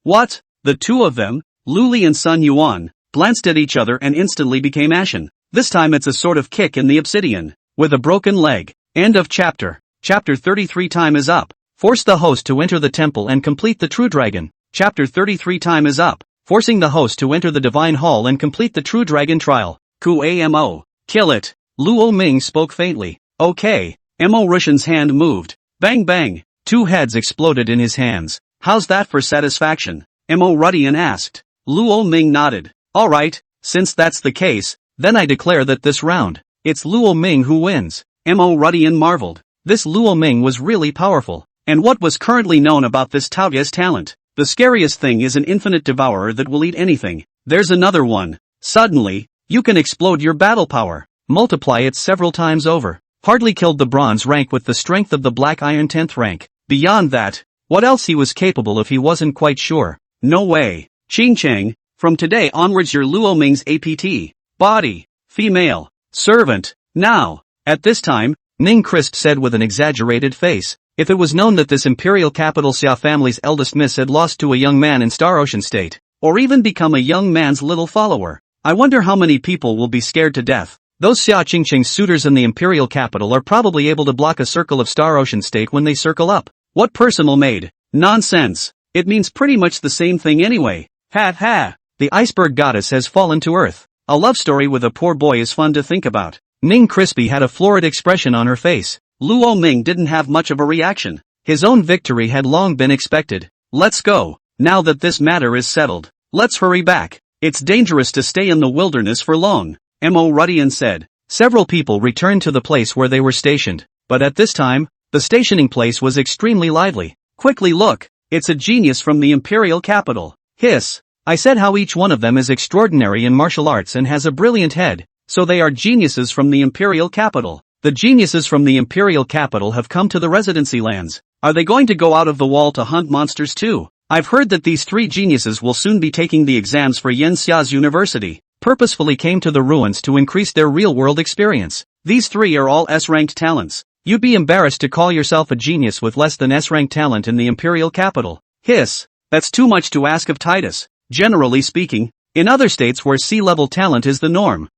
Speaker 1: What? The two of them? Lu Li and Sun Yuan glanced at each other and instantly became ashen. This time it's a sort of kick in the obsidian, with a broken leg. End of chapter. Chapter 33 time is up. Force the host to enter the temple and complete the true dragon. Chapter 33 time is up. Forcing the host to enter the divine hall and complete the true dragon trial. Amo. Kill it. Luo Ming spoke faintly. Okay. Mo Rushan's hand moved. Bang bang. Two heads exploded in his hands. How's that for satisfaction? Mo Rudian asked. Luo Ming nodded. Alright, since that's the case, then I declare that this round, it's Luo Ming who wins. Mo Rudian marveled. This Luo Ming was really powerful. And what was currently known about this Taoya's talent? The scariest thing is an infinite devourer that will eat anything. There's another one. Suddenly, you can explode your battle power. Multiply it several times over. Hardly killed the bronze rank with the strength of the black iron 10th rank. Beyond that, what else he was capable of he wasn't quite sure. No way. Qingcheng, from today onwards you're Luo Ming's APT. Body. Female. Servant. Now. At this time, Ning Crisp said with an exaggerated face. If it was known that this imperial capital Xia family's eldest miss had lost to a young man in Star Ocean State, or even become a young man's little follower, I wonder how many people will be scared to death. Those Xia Qingcheng suitors in the imperial capital are probably able to block a circle of Star Ocean State when they circle up. What personal made? Nonsense. It means pretty much the same thing anyway. Ha ha. The iceberg goddess has fallen to earth. A love story with a poor boy is fun to think about. Ning Crispy had a florid expression on her face. Luo Ming didn't have much of a reaction. His own victory had long been expected. Let's go. Now that this matter is settled, let's hurry back. It's dangerous to stay in the wilderness for long, Mo Rudian said. Several people returned to the place where they were stationed, but at this time, the stationing place was extremely lively. Quickly look, it's a genius from the imperial capital. Hiss. I said how each one of them is extraordinary in martial arts and has a brilliant head, so they are geniuses from the imperial capital. The geniuses from the imperial capital have come to the residency lands. Are they going to go out of the wall to hunt monsters too? I've heard that these three geniuses will soon be taking the exams for Yanxia's university. purposefully came to the ruins to increase their real-world experience. These three are all S-ranked talents. You'd be embarrassed to call yourself a genius with less than S-ranked talent in the imperial capital. Hiss. That's too much to ask of Titus. Generally speaking, in other states where C-level talent is the norm,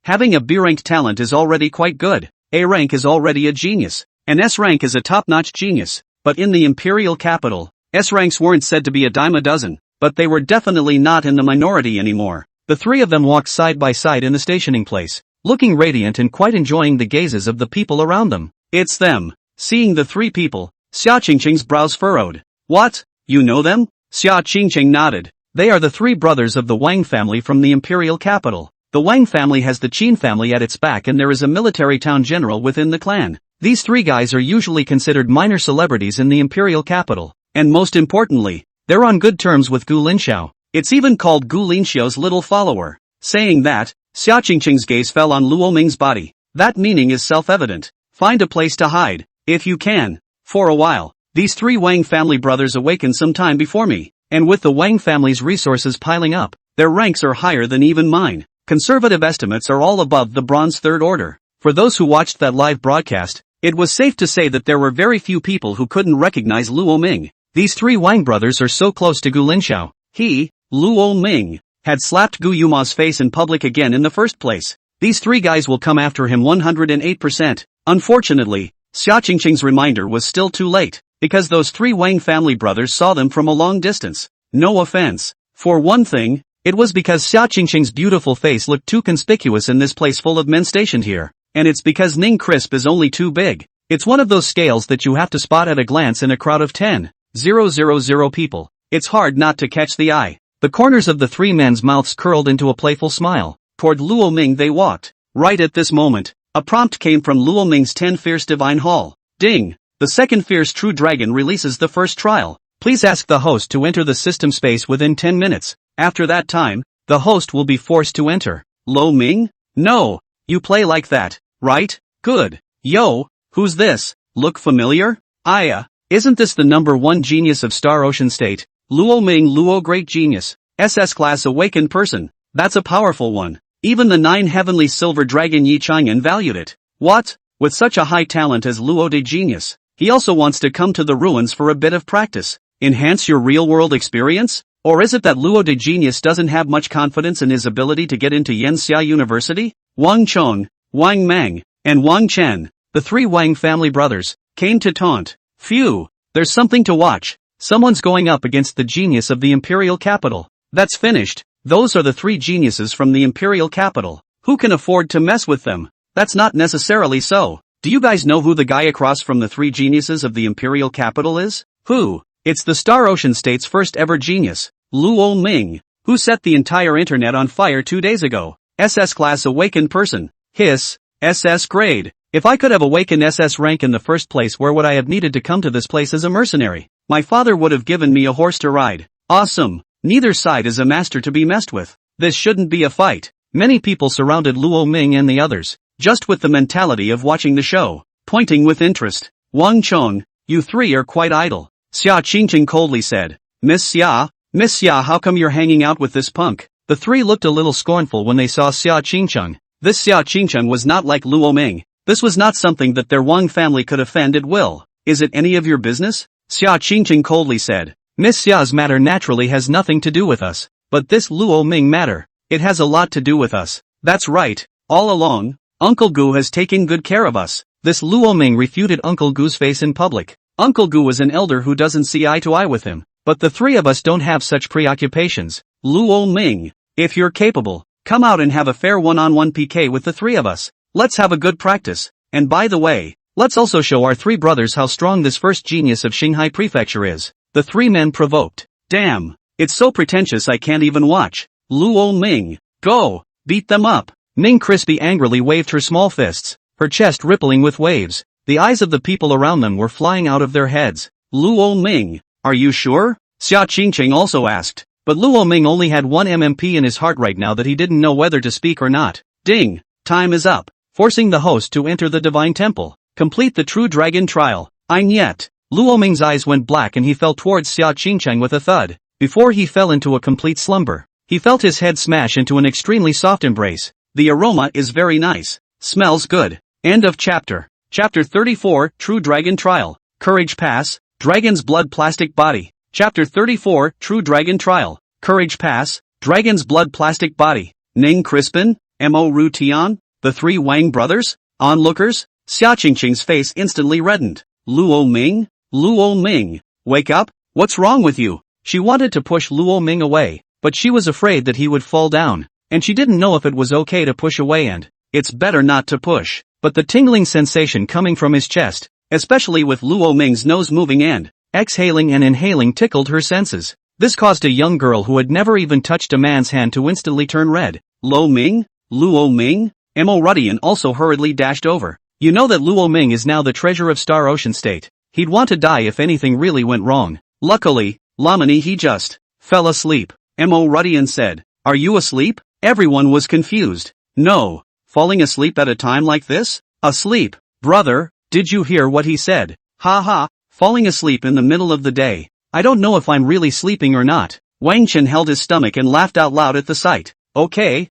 Speaker 1: having a B-ranked talent is already quite good. A rank is already a genius. And S rank is a top-notch genius. But in the imperial capital, S ranks weren't said to be a dime a dozen, but they were definitely not in the minority anymore. The three of them walked side by side in the stationing place, looking radiant and quite enjoying the gazes of the people around them. It's them. Seeing the three people, Xia Qingqing's brows furrowed. What? You know them? Xia Qingqing nodded. They are the three brothers of the Wang family from the imperial capital. The Wang family has the Qin family at its back and there is a military town general within the clan. These three guys are usually considered minor celebrities in the imperial capital. And most importantly, they're on good terms with Gu Linxiao. It's even called Gu Linxiao's little follower. Saying that, Xia Qingqing's gaze fell on Luo Ming's body. That meaning is self-evident. Find a place to hide, if you can. For a while, these three Wang family brothers awakened some time before me. And with the Wang family's resources piling up, their ranks are higher than even mine. Conservative estimates are all above the bronze third order. For those who watched that live broadcast, it was safe to say that there were very few people who couldn't recognize Luo Ming. These three Wang brothers are so close to Gu Linxiao. He, Luo Ming, had slapped Gu Yuma's face in public again in the first place. These three guys will come after him 108%. Unfortunately, Xia Qingqing's reminder was still too late, because those three Wang family brothers saw them from a long distance. No offense. For one thing, it was because Xia Qingqing's beautiful face looked too conspicuous in this place full of men stationed here. And it's because Ning Crisp is only too big. It's one of those scales that you have to spot at a glance in a crowd of 10,000 people. It's hard not to catch the eye. The corners of the three men's mouths curled into a playful smile. Toward Luo Ming they walked. Right at this moment, a prompt came from Luo Ming's 10 Fierce Divine Hall. Ding! The second Fierce True Dragon releases the first trial. Please ask the host to enter the system space within 10 minutes. After that time, the host will be forced to enter. Lo Ming? No. You play like that, right? Good. Yo, who's this? Look familiar? Aya, isn't this the number one genius of Star Ocean State? Luo Ming, Luo Great Genius. SS Class Awakened Person. That's a powerful one. Even the 9 Heavenly Silver Dragon Yi Chang'an valued it. What? With such a high talent as Luo de Genius, he also wants to come to the ruins for a bit of practice. Enhance your real-world experience? Or is it that Luo de Genius doesn't have much confidence in his ability to get into Yanxia University? Wang Chong, Wang Mang, and Wang Chen, the three Wang family brothers, came to taunt. Phew, there's something to watch. Someone's going up against the genius of the imperial capital. That's finished. Those are the three geniuses from the imperial capital. Who can afford to mess with them? That's not necessarily so. Do you guys know who the guy across from the three geniuses of the imperial capital is? Who? It's the Star Ocean State's first ever genius, Luo Ming, who set the entire internet on fire 2 days ago. SS Class Awakened Person. Hiss. SS Grade. If I could have awakened SS rank in the first place, where would I have needed to come to this place as a mercenary? My father would have given me a horse to ride. Awesome. Neither side is a master to be messed with. This shouldn't be a fight. Many people surrounded Luo Ming and the others, just with the mentality of watching the show, pointing with interest. Wang Chong, you three are quite idle. Xia Qingqing coldly said. Miss Xia, how come you're hanging out with this punk? The three looked a little scornful when they saw Xia Qingqing. This Xia Qingqing was not like Luo Ming. This was not something that their Wang family could offend at will. Is it any of your business? Xia Qingqing coldly said. Miss Xia's matter naturally has nothing to do with us. But this Luo Ming matter, it has a lot to do with us. That's right. All along, Uncle Gu has taken good care of us. This Luo Ming refuted Uncle Gu's face in public. Uncle Gu is an elder who doesn't see eye to eye with him. But the three of us don't have such preoccupations. Luo Ming, if you're capable, come out and have a fair one-on-one PK with the three of us. Let's have a good practice. And by the way, let's also show our three brothers how strong this first genius of Xinghai Prefecture is. The three men provoked. Damn, it's so pretentious I can't even watch. Luo Ming, go, beat them up. Ming Crispy angrily waved her small fists, her chest rippling with waves. The eyes of the people around them were flying out of their heads. Luo Ming, are you sure? Xia Qingqing also asked. But Luo Ming only had one MMP in his heart right now that he didn't know whether to speak or not. Ding, time is up. Forcing the host to enter the divine temple. Complete the true dragon trial. Ein yet. Luo Ming's eyes went black and he fell towards Xia Qingqing with a thud, before he fell into a complete slumber. He felt his head smash into an extremely soft embrace. The aroma is very nice. Smells good. End of chapter. Chapter 34, True Dragon Trial. Courage Pass, Dragon's Blood Plastic Body. Chapter 34, True Dragon Trial. Courage Pass, Dragon's Blood Plastic Body. Ning Crispin, Mo Ru Tian, the three Wang brothers, onlookers. Xia Qingqing's face instantly reddened. Luo Ming? Luo Ming, wake up, what's wrong with you? She wanted to push Luo Ming away, but she was afraid that he would fall down, and she didn't know if it was okay to push away and, it's better not to push, but the tingling sensation coming from his chest, especially with Luo Ming's nose moving and exhaling and inhaling tickled her senses. This caused a young girl who had never even touched a man's hand to instantly turn red. Luo Ming? Luo Ming? Mo Rudian also hurriedly dashed over. You know that Luo Ming is now the treasure of Star Ocean State. He'd want to die if anything really went wrong. Luckily, Lamini he just fell asleep. Mo Rudian said, are you asleep? Everyone was confused. No. Falling asleep at a time like this? Asleep? Brother, did you hear what he said? Ha ha, falling asleep in the middle of the day. I don't know if I'm really sleeping or not. Wang Chen held his stomach and laughed out loud at the sight. Okay,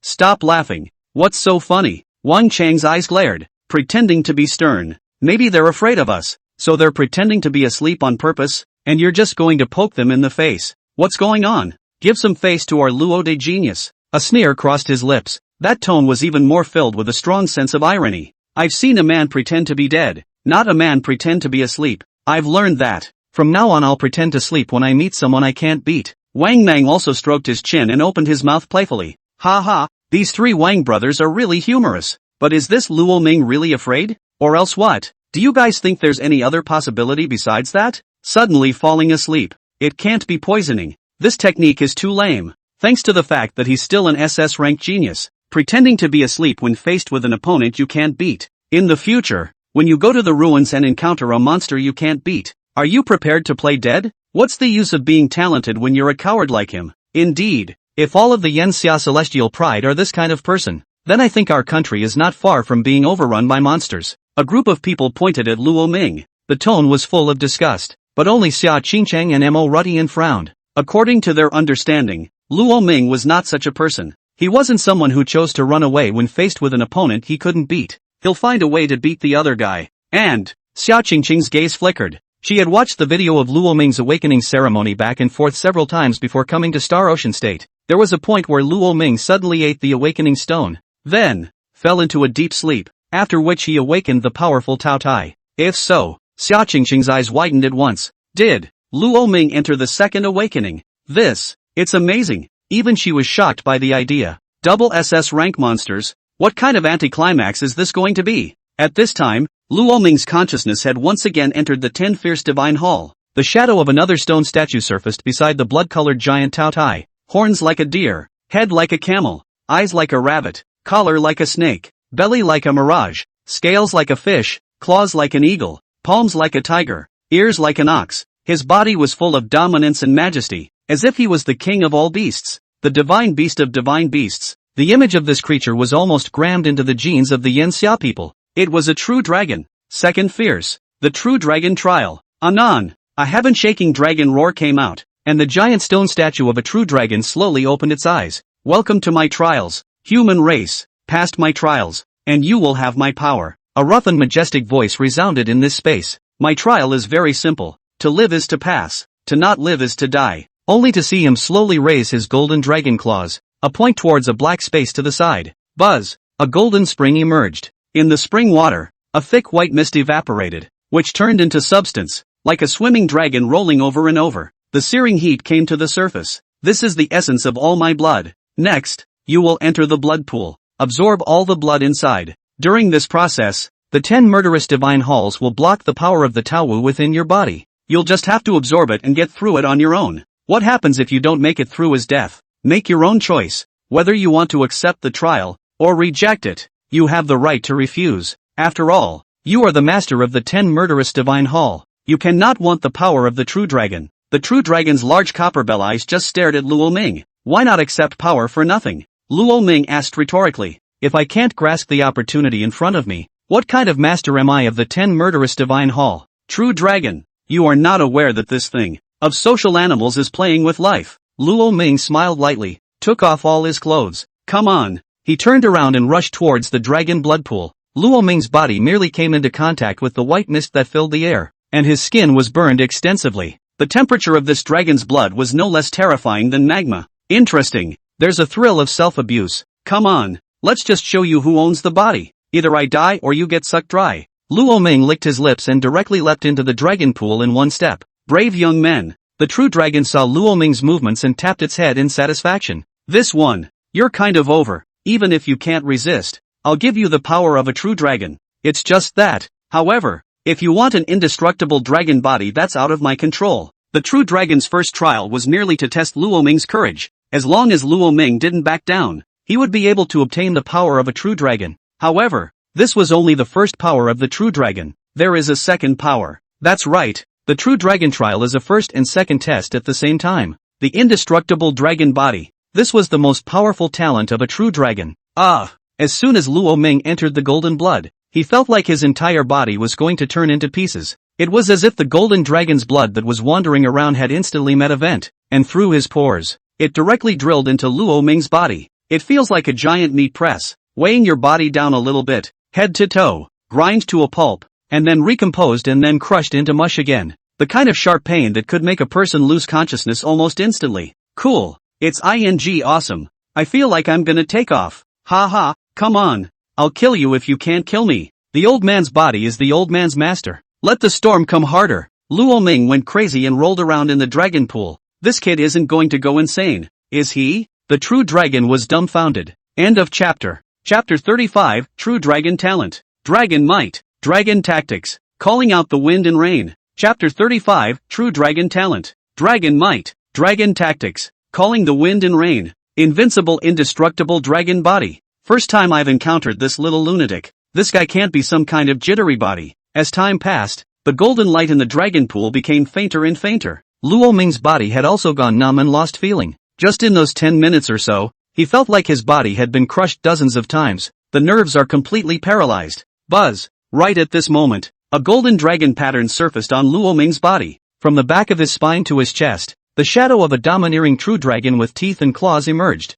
Speaker 1: stop laughing. What's so funny? Wang Chang's eyes glared, pretending to be stern. Maybe they're afraid of us, so they're pretending to be asleep on purpose, and you're just going to poke them in the face. What's going on? Give some face to our Luo de genius. A sneer crossed his lips. That tone was even more filled with a strong sense of irony. I've seen a man pretend to be dead, not a man pretend to be asleep. I've learned that. From now on I'll pretend to sleep when I meet someone I can't beat. Wang Mang also stroked his chin and opened his mouth playfully. Ha ha, these three Wang brothers are really humorous. But is this Luo Ming really afraid? Or else what? Do you guys think there's any other possibility besides that? Suddenly falling asleep. It can't be poisoning. This technique is too lame. Thanks to the fact that he's still an SS rank genius. Pretending to be asleep when faced with an opponent you can't beat. In the future, when you go to the ruins and encounter a monster you can't beat, are you prepared to play dead? What's the use of being talented when you're a coward like him? Indeed, if all of the Yanxia Celestial Pride are this kind of person, then I think our country is not far from being overrun by monsters. A group of people pointed at Luo Ming. The tone was full of disgust, but only Xia Qingcheng and Mo Rudian frowned. According to their understanding, Luo Ming was not such a person. He wasn't someone who chose to run away when faced with an opponent he couldn't beat. He'll find a way to beat the other guy. And, Xia Qingqing's gaze flickered. She had watched the video of Luo Ming's awakening ceremony back and forth several times before coming to Star Ocean State. There was a point where Luo Ming suddenly ate the awakening stone, then fell into a deep sleep, after which he awakened the powerful Tao Tai. If so, Xia Qingqing's eyes widened at once. Did Luo Ming enter the second awakening? It's amazing. Even she was shocked by the idea. Double SS rank monsters? What kind of anticlimax is this going to be? At this time, Luo Ming's consciousness had once again entered the 10 fierce divine hall. The shadow of another stone statue surfaced beside the blood-colored giant Tao Tai. Horns like a deer, head like a camel, eyes like a rabbit, collar like a snake, belly like a mirage, scales like a fish, claws like an eagle, palms like a tiger, ears like an ox. His body was full of dominance and majesty, as if he was the king of all beasts, the divine beast of divine beasts. The image of this creature was almost grammed into the genes of the Yanxia people. It was a true dragon. Second fierce. The true dragon trial. Anon. A heaven-shaking dragon roar came out, and the giant stone statue of a true dragon slowly opened its eyes. Welcome to my trials, human race. Past my trials, and you will have my power. A rough and majestic voice resounded in this space. My trial is very simple. To live is to pass. To not live is to die. Only to see him slowly raise his golden dragon claws, a point towards a black space to the side. Buzz. A golden spring emerged. In the spring water, a thick white mist evaporated, which turned into substance, like a swimming dragon rolling over and over. The searing heat came to the surface. This is the essence of all my blood. Next, you will enter the blood pool. Absorb all the blood inside. During this process, the 10 murderous divine halls will block the power of the Tao Wu within your body. You'll just have to absorb it and get through it on your own. What happens if you don't make it through is death. Make your own choice, whether you want to accept the trial, or reject it. You have the right to refuse. After all, you are the master of the 10 murderous divine hall. You cannot want the power of the true dragon. The true dragon's large copper bell eyes just stared at Luo Ming. Why not accept power for nothing? Luo Ming asked rhetorically. If I can't grasp the opportunity in front of me, what kind of master am I of the 10 murderous divine hall? True dragon, you are not aware that this thing of social animals is playing with life. Luo Ming smiled lightly, took off all his clothes. Come on. He turned around and rushed towards the dragon blood pool. Luo Ming's body merely came into contact with the white mist that filled the air, and his skin was burned extensively. The temperature of this dragon's blood was no less terrifying than magma. Interesting. There's a thrill of self-abuse. Come on. Let's just show you who owns the body. Either I die or you get sucked dry. Luo Ming licked his lips and directly leapt into the dragon pool in one step. Brave young men. The true dragon saw Luo Ming's movements and tapped its head in satisfaction. This one. You're kind of over. Even if you can't resist, I'll give you the power of a true dragon. It's just that. However, if you want an indestructible dragon body, that's out of my control. The true dragon's first trial was merely to test Luo Ming's courage. As long as Luo Ming didn't back down, he would be able to obtain the power of a true dragon. However, this was only the first power of the true dragon. There is a second power. That's right. The true dragon trial is a first and second test at the same time. The indestructible dragon body. This was the most powerful talent of a true dragon. As soon as Luo Ming entered the golden blood, he felt like his entire body was going to turn into pieces. It was as if the golden dragon's blood that was wandering around had instantly met a vent, and through his pores, it directly drilled into Luo Ming's body. It feels like a giant meat press, weighing your body down a little bit, head to toe, grind to a pulp, and then recomposed and then crushed into mush again. The kind of sharp pain that could make a person lose consciousness almost instantly. Cool. It's awesome. I feel like I'm gonna take off. Ha, come on. I'll kill you if you can't kill me. The old man's body is the old man's master. Let the storm come harder. Luo Ming went crazy and rolled around in the dragon pool. This kid isn't going to go insane, is he? The true dragon was dumbfounded. End of chapter. Chapter 35, True Dragon Talent. Dragon Might. Dragon Tactics. Calling out the wind and rain. Chapter 35, True Dragon Talent. Dragon Might. Dragon Tactics. Calling the wind and rain. Invincible indestructible dragon body. First time I've encountered this little lunatic. This guy can't be some kind of jittery body. As time passed, the golden light in the dragon pool became fainter and fainter. Luo Ming's body had also gone numb and lost feeling. Just in those 10 minutes or so, he felt like his body had been crushed dozens of times. The nerves are completely paralyzed. Buzz. Right at this moment, a golden dragon pattern surfaced on Luo Ming's body. From the back of his spine to his chest, the shadow of a domineering true dragon with teeth and claws emerged.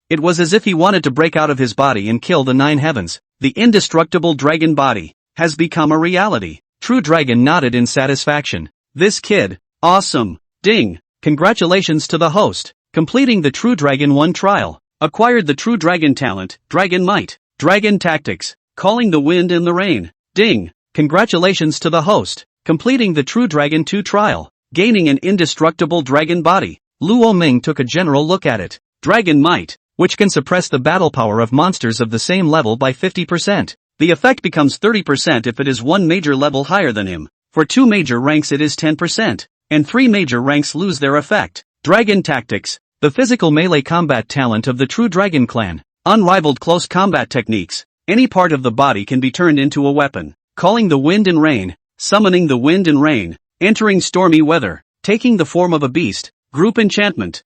Speaker 1: It was as if he wanted to break out of his body and kill the 9 heavens. The indestructible dragon body has become a reality. True Dragon nodded in satisfaction. This kid, awesome. Ding. Congratulations to the host. Completing the True Dragon 1 trial. Acquired the True Dragon Talent, Dragon Might, Dragon Tactics, Calling the Wind and the Rain. Ding. Congratulations to the host. Completing the True Dragon 2 trial. Gaining an indestructible dragon body. Luo Ming took a general look at it. Dragon Might, which can suppress the battle power of monsters of the same level by 50%. The effect becomes 30% if it is one major level higher than him. For 2 major ranks it is 10%, and 3 major ranks lose their effect. Dragon Tactics, the physical melee combat talent of the True Dragon Clan. Unrivaled close combat techniques. Any part of the body can be turned into a weapon. Calling the wind and rain, summoning the wind and rain, entering stormy weather, taking the form of a beast, group enchantment.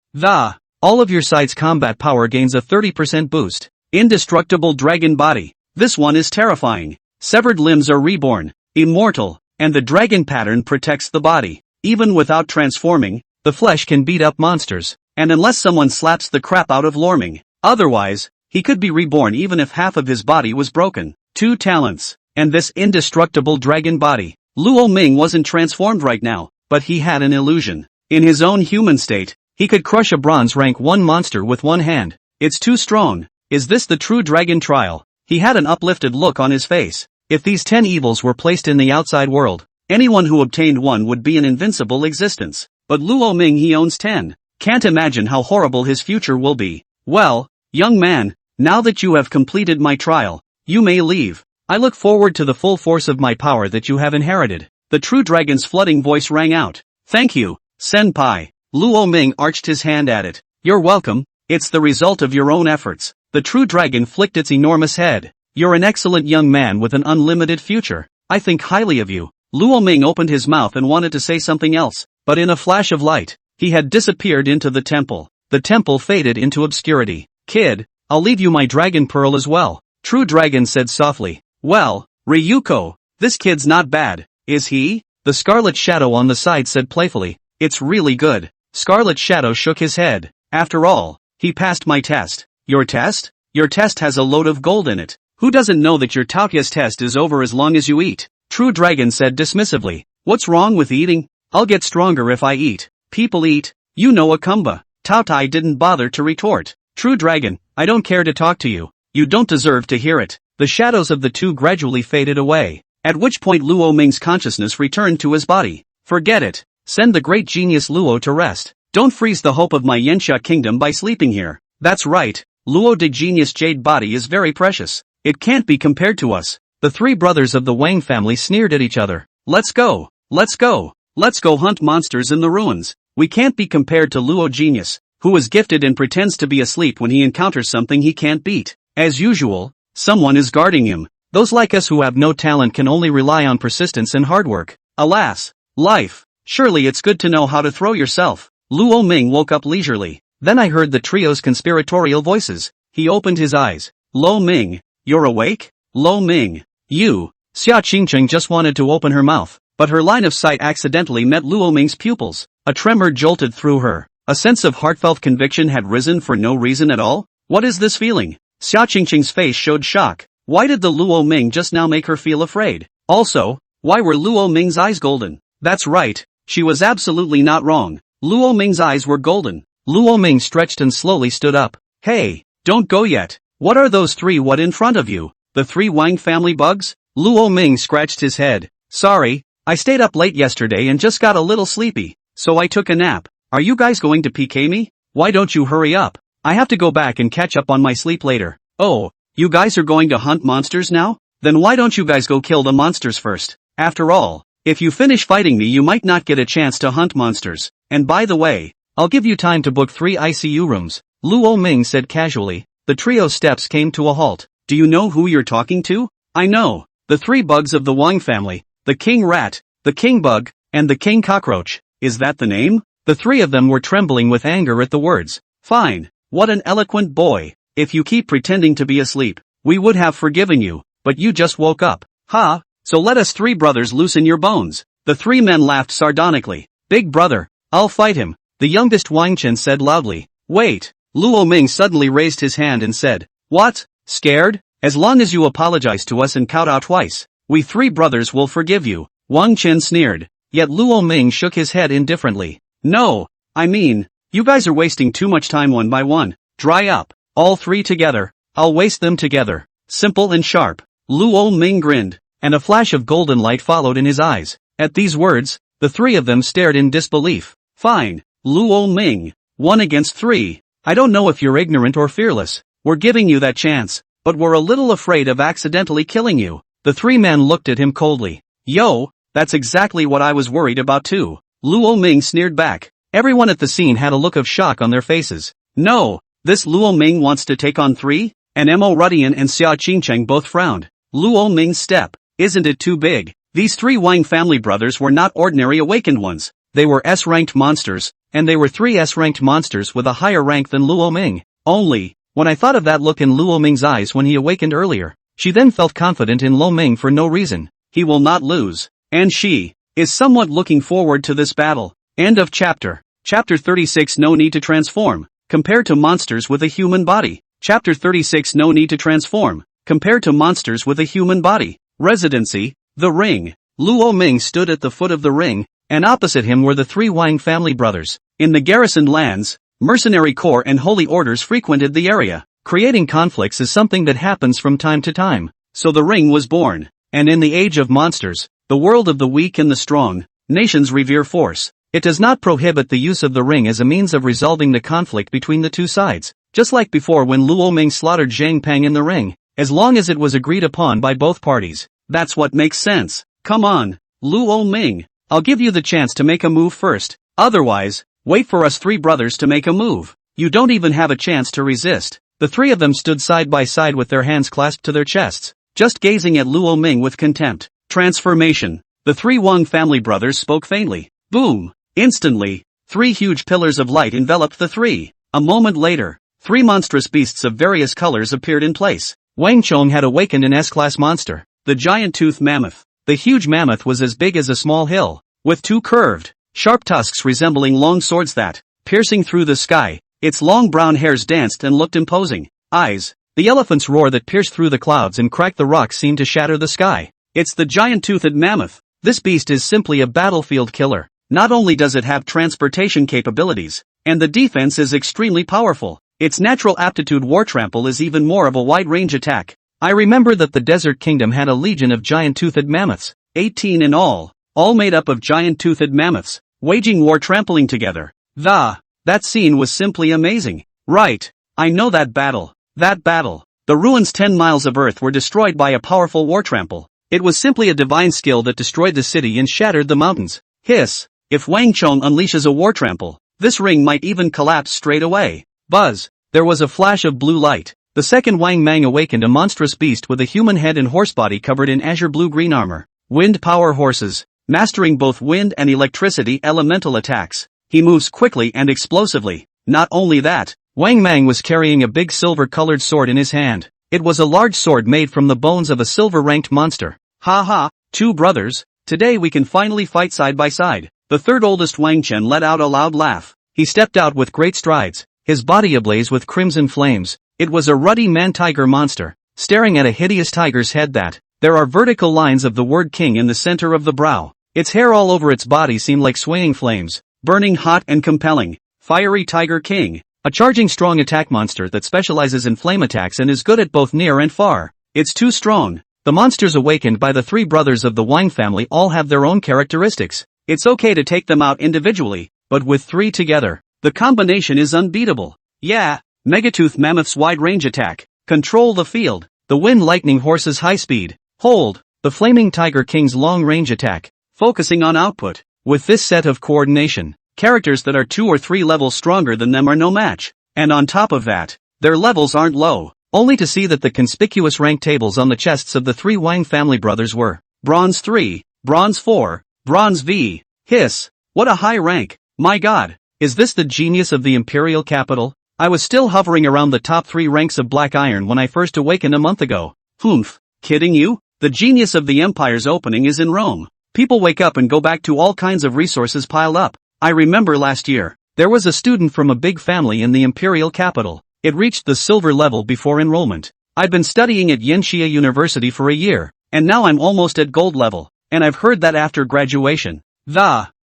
Speaker 1: All of your side's combat power gains a 30% boost. Indestructible dragon body. This one is terrifying. Severed limbs are reborn, immortal, and the dragon pattern protects the body. Even without transforming, the flesh can beat up monsters, and unless someone slaps the crap out of Lorming. Otherwise, he could be reborn even if half of his body was broken. 2 talents, and this indestructible dragon body. Luo Ming wasn't transformed right now, but he had an illusion. In his own human state, he could crush a bronze rank 1 monster with one hand. It's too strong. Is this the True Dragon trial? He had an uplifted look on his face. If these 10 evils were placed in the outside world, anyone who obtained one would be an invincible existence. But Luo Ming he owns 10. Can't imagine how horrible his future will be. Well, young man, now that you have completed my trial, you may leave. I look forward to the full force of my power that you have inherited. The True Dragon's flooding voice rang out. Thank you, Senpai. Luo Ming arched his hand at it. You're welcome. It's the result of your own efforts. The True Dragon flicked its enormous head. You're an excellent young man with an unlimited future. I think highly of you. Luo Ming opened his mouth and wanted to say something else, but in a flash of light, he had disappeared into the temple. The temple faded into obscurity. Kid, I'll leave you my dragon pearl as well. True Dragon said softly. Well, Ryuko, this kid's not bad, is he? The scarlet shadow on the side said playfully. It's really good. Scarlet Shadow shook his head. After all, he passed my test. Your test? Your test has a load of gold in it. Who doesn't know that your Taotia's test is over as long as you eat? True Dragon said dismissively. What's wrong with eating? I'll get stronger if I eat. People eat. You know a Kumba. Tao Tai didn't bother to retort. True Dragon, I don't care to talk to you. You don't deserve to hear it. The shadows of the two gradually faded away, at which point Luo Ming's consciousness returned to his body. Forget it. Send the great genius Luo to rest. Don't freeze the hope of my Yanxia kingdom by sleeping here. That's right. Luo de Genius Jade body is very precious. It can't be compared to us. The three brothers of the Wang family sneered at each other. Let's go. Let's go. Let's go hunt monsters in the ruins. We can't be compared to Luo Genius, who is gifted and pretends to be asleep when he encounters something he can't beat. As usual, someone is guarding him. Those like us who have no talent can only rely on persistence and hard work. Alas, life. Surely it's good to know how to throw yourself. Luo Ming woke up leisurely. Then I heard the trio's conspiratorial voices. He opened his eyes. Lo Ming, you're awake? Lo Ming, you. Xia Qingcheng just wanted to open her mouth, but her line of sight accidentally met Luo Ming's pupils. A tremor jolted through her. A sense of heartfelt conviction had risen for no reason at all. What is this feeling? Xia Qingcheng's face showed shock. Why did the Luo Ming just now make her feel afraid? Also, why were Luo Ming's eyes golden? That's right, she was absolutely not wrong. Luo Ming's eyes were golden. Luo Ming stretched and slowly stood up. Hey, don't go yet. What are those three what in front of you? The three Wang family bugs? Luo Ming scratched his head. Sorry, I stayed up late yesterday and just got a little sleepy, so I took a nap. Are you guys going to PK me? Why don't you hurry up? I have to go back and catch up on my sleep later. Oh, you guys are going to hunt monsters now? Then why don't you guys go kill the monsters first? After all, if you finish fighting me you might not get a chance to hunt monsters. And by the way, I'll give you time to book 3 ICU rooms, Luo Ming said casually. The trio's steps came to a halt. Do you know who you're talking to? I know. The three bugs of the Wang family. The king rat, the king bug, and the king cockroach. Is that the name? The three of them were trembling with anger at the words. Fine. What an eloquent boy. If you keep pretending to be asleep, we would have forgiven you, but you just woke up. Ha, so let us three brothers loosen your bones. The three men laughed sardonically. Big brother, I'll fight him, the youngest Wang Chen said loudly. Wait, Luo Ming suddenly raised his hand and said, what? Scared? As long as you apologize to us and kowtow twice, we three brothers will forgive you. Wang Chen sneered, yet Luo Ming shook his head indifferently. No, I mean, you guys are wasting too much time one by one. Dry up. All three together. I'll waste them together. Simple and sharp. Luo Ming grinned, and a flash of golden light followed in his eyes. At these words, the three of them stared in disbelief. Fine, Luo Ming. 1 against 3. I don't know if you're ignorant or fearless. We're giving you that chance, but we're a little afraid of accidentally killing you. The three men looked at him coldly. Yo, that's exactly what I was worried about too. Luo Ming sneered back. Everyone at the scene had a look of shock on their faces. No, this Luo Ming wants to take on 3? And Mo Rudian and Xia Qingcheng both frowned. Luo Ming's step, isn't it too big? These 3 Wang family brothers were not ordinary awakened ones. They were S-ranked monsters, and they were 3 S-ranked monsters with a higher rank than Luo Ming. Only, when I thought of that look in Luo Ming's eyes when he awakened earlier, she then felt confident in Luo Ming for no reason. He will not lose. And she is somewhat looking forward to this battle. End of chapter. Chapter 36 No need to transform. Compared to monsters with a human body. Chapter 36 No need to transform. Compared to monsters with a human body. Residency, the ring. Luo Ming stood at the foot of the ring, and opposite him were the 3 Wang family brothers. In the garrisoned lands, mercenary corps and holy orders frequented the area. Creating conflicts is something that happens from time to time. So the ring was born. And in the age of monsters, the world of the weak and the strong, nations revere force. It does not prohibit the use of the ring as a means of resolving the conflict between the two sides. Just like before when Luo Ming slaughtered Zhang Pang in the ring, as long as it was agreed upon by both parties. That's what makes sense. Come on, Luo Ming. I'll give you the chance to make a move first. Otherwise, wait for us 3 brothers to make a move. You don't even have a chance to resist. The 3 of them stood side by side with their hands clasped to their chests, just gazing at Luo Ming with contempt. Transformation. The 3 Wang family brothers spoke faintly. Boom. Instantly, 3 huge pillars of light enveloped the 3. A moment later, 3 monstrous beasts of various colors appeared in place. Wang Chong had awakened an S-class monster, the giant-toothed mammoth. The huge mammoth was as big as a small hill, with 2 curved, sharp tusks resembling long swords that, piercing through the sky. Its long brown hairs danced and looked imposing. Eyes. The elephant's roar that pierced through the clouds and cracked the rocks seemed to shatter the sky. It's the giant-toothed mammoth. This beast is simply a battlefield killer. Not only does it have transportation capabilities, and the defense is extremely powerful, its natural aptitude war trample is even more of a wide-range attack. I remember that the Desert Kingdom had a legion of giant-toothed mammoths, 18 in all made up of giant-toothed mammoths, waging war trampling together. That scene was simply amazing. Right, I know that battle. The ruins 10 miles of Earth were destroyed by a powerful war trample. It was simply a divine skill that destroyed the city and shattered the mountains. Hiss, if Wang Chong unleashes a war trample, this ring might even collapse straight away. Buzz, there was a flash of blue light. The second Wang Mang awakened a monstrous beast with a human head and horse body covered in azure blue-green armor. Wind power horses, mastering both wind and electricity elemental attacks. He moves quickly and explosively. Not only that, Wang Mang was carrying a big silver-colored sword in his hand. It was a large sword made from the bones of a silver-ranked monster. Ha, two brothers, today we can finally fight side by side. The third oldest Wang Chen let out a loud laugh. He stepped out with great strides, his body ablaze with crimson flames. It was a ruddy man-tiger monster, staring at a hideous tiger's head that, there are vertical lines of the word king in the center of the brow. Its hair all over its body seemed like swaying flames, burning hot and compelling. Fiery Tiger King. A charging strong attack monster that specializes in flame attacks and is good at both near and far. It's too strong. The monsters awakened by the three brothers of the Wang family all have their own characteristics. It's okay to take them out individually, but with three together, the combination is unbeatable. Yeah, Megatooth Mammoth's wide-range attack. Control the field. The Wind Lightning Horse's high speed. Hold. The Flaming Tiger King's long-range attack. Focusing on output. With this set of coordination, characters that are 2 or 3 levels stronger than them are no match. And on top of that, their levels aren't low. Only to see that the conspicuous rank tables on the chests of the three Wang family brothers were Bronze 3, Bronze 4, Bronze V. Hiss. What a high rank. My god. Is this the genius of the Imperial capital? I was still hovering around the top 3 ranks of Black Iron when I first awakened a month ago. Humph. Kidding you? The genius of the Empire's opening is in Rome. People wake up and go back to all kinds of resources piled up. I remember last year, there was a student from a big family in the Imperial capital. It reached the silver level before enrollment. I'd been studying at Yenxia University for a year, and now I'm almost at gold level, and I've heard that after graduation,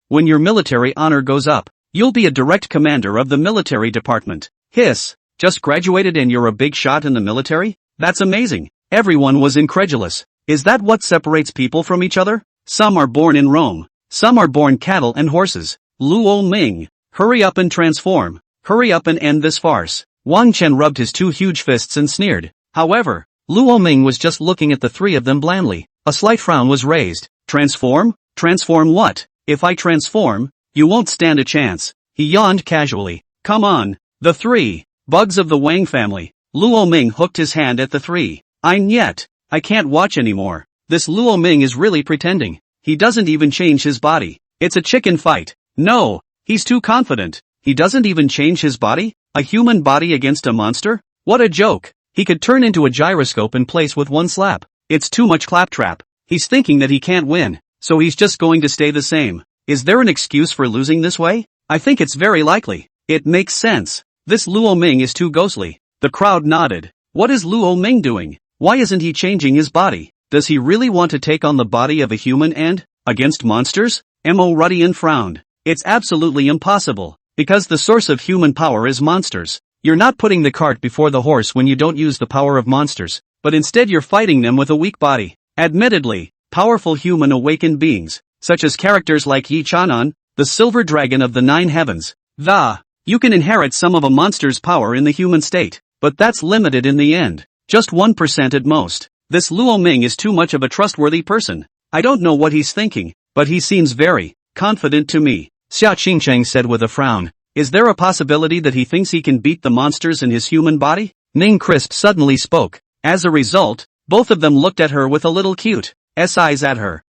Speaker 1: when your military honor goes up, you'll be a direct commander of the military department. Hiss, just graduated and you're a big shot in the military? That's amazing. Everyone was incredulous. Is that what separates people from each other? Some are born in Rome. Some are born cattle and horses. Luo Ming, hurry up and transform. Hurry up and end this farce. Wang Chen rubbed his 2 huge fists and sneered. However, Luo Ming was just looking at the 3 of them blandly. A slight frown was raised. Transform? Transform what? If I transform, you won't stand a chance. He yawned casually. Come on. The 3 bugs of the Wang family. Luo Ming hooked his hand at the 3. I can't watch anymore. This Luo Ming is really pretending. He doesn't even change his body. It's a chicken fight. No, he's too confident. He doesn't even change his body? A human body against a monster? What a joke. He could turn into a gyroscope in place with one slap. It's too much claptrap. He's thinking that he can't win, so he's just going to stay the same. Is there an excuse for losing this way? I think it's very likely. It makes sense. This Luo Ming is too ghostly. The crowd nodded. What is Luo Ming doing? Why isn't he changing his body? Does he really want to take on the body of a human and, against monsters? Mo Rudian frowned. It's absolutely impossible, because the source of human power is monsters. You're not putting the cart before the horse when you don't use the power of monsters, but instead you're fighting them with a weak body. Admittedly, powerful human awakened beings, such as characters like Yi Chanan, the silver dragon of the 9 heavens. You can inherit some of a monster's power in the human state, but that's limited in the end. Just 1% at most. This Luo Ming is too much of a trustworthy person. I don't know what he's thinking, but he seems very confident to me. Xia Qingcheng said with a frown. Is there a possibility that he thinks he can beat the monsters in his human body? Ning Crisp suddenly spoke. As a result, both of them looked at her with a little cute eyes at her.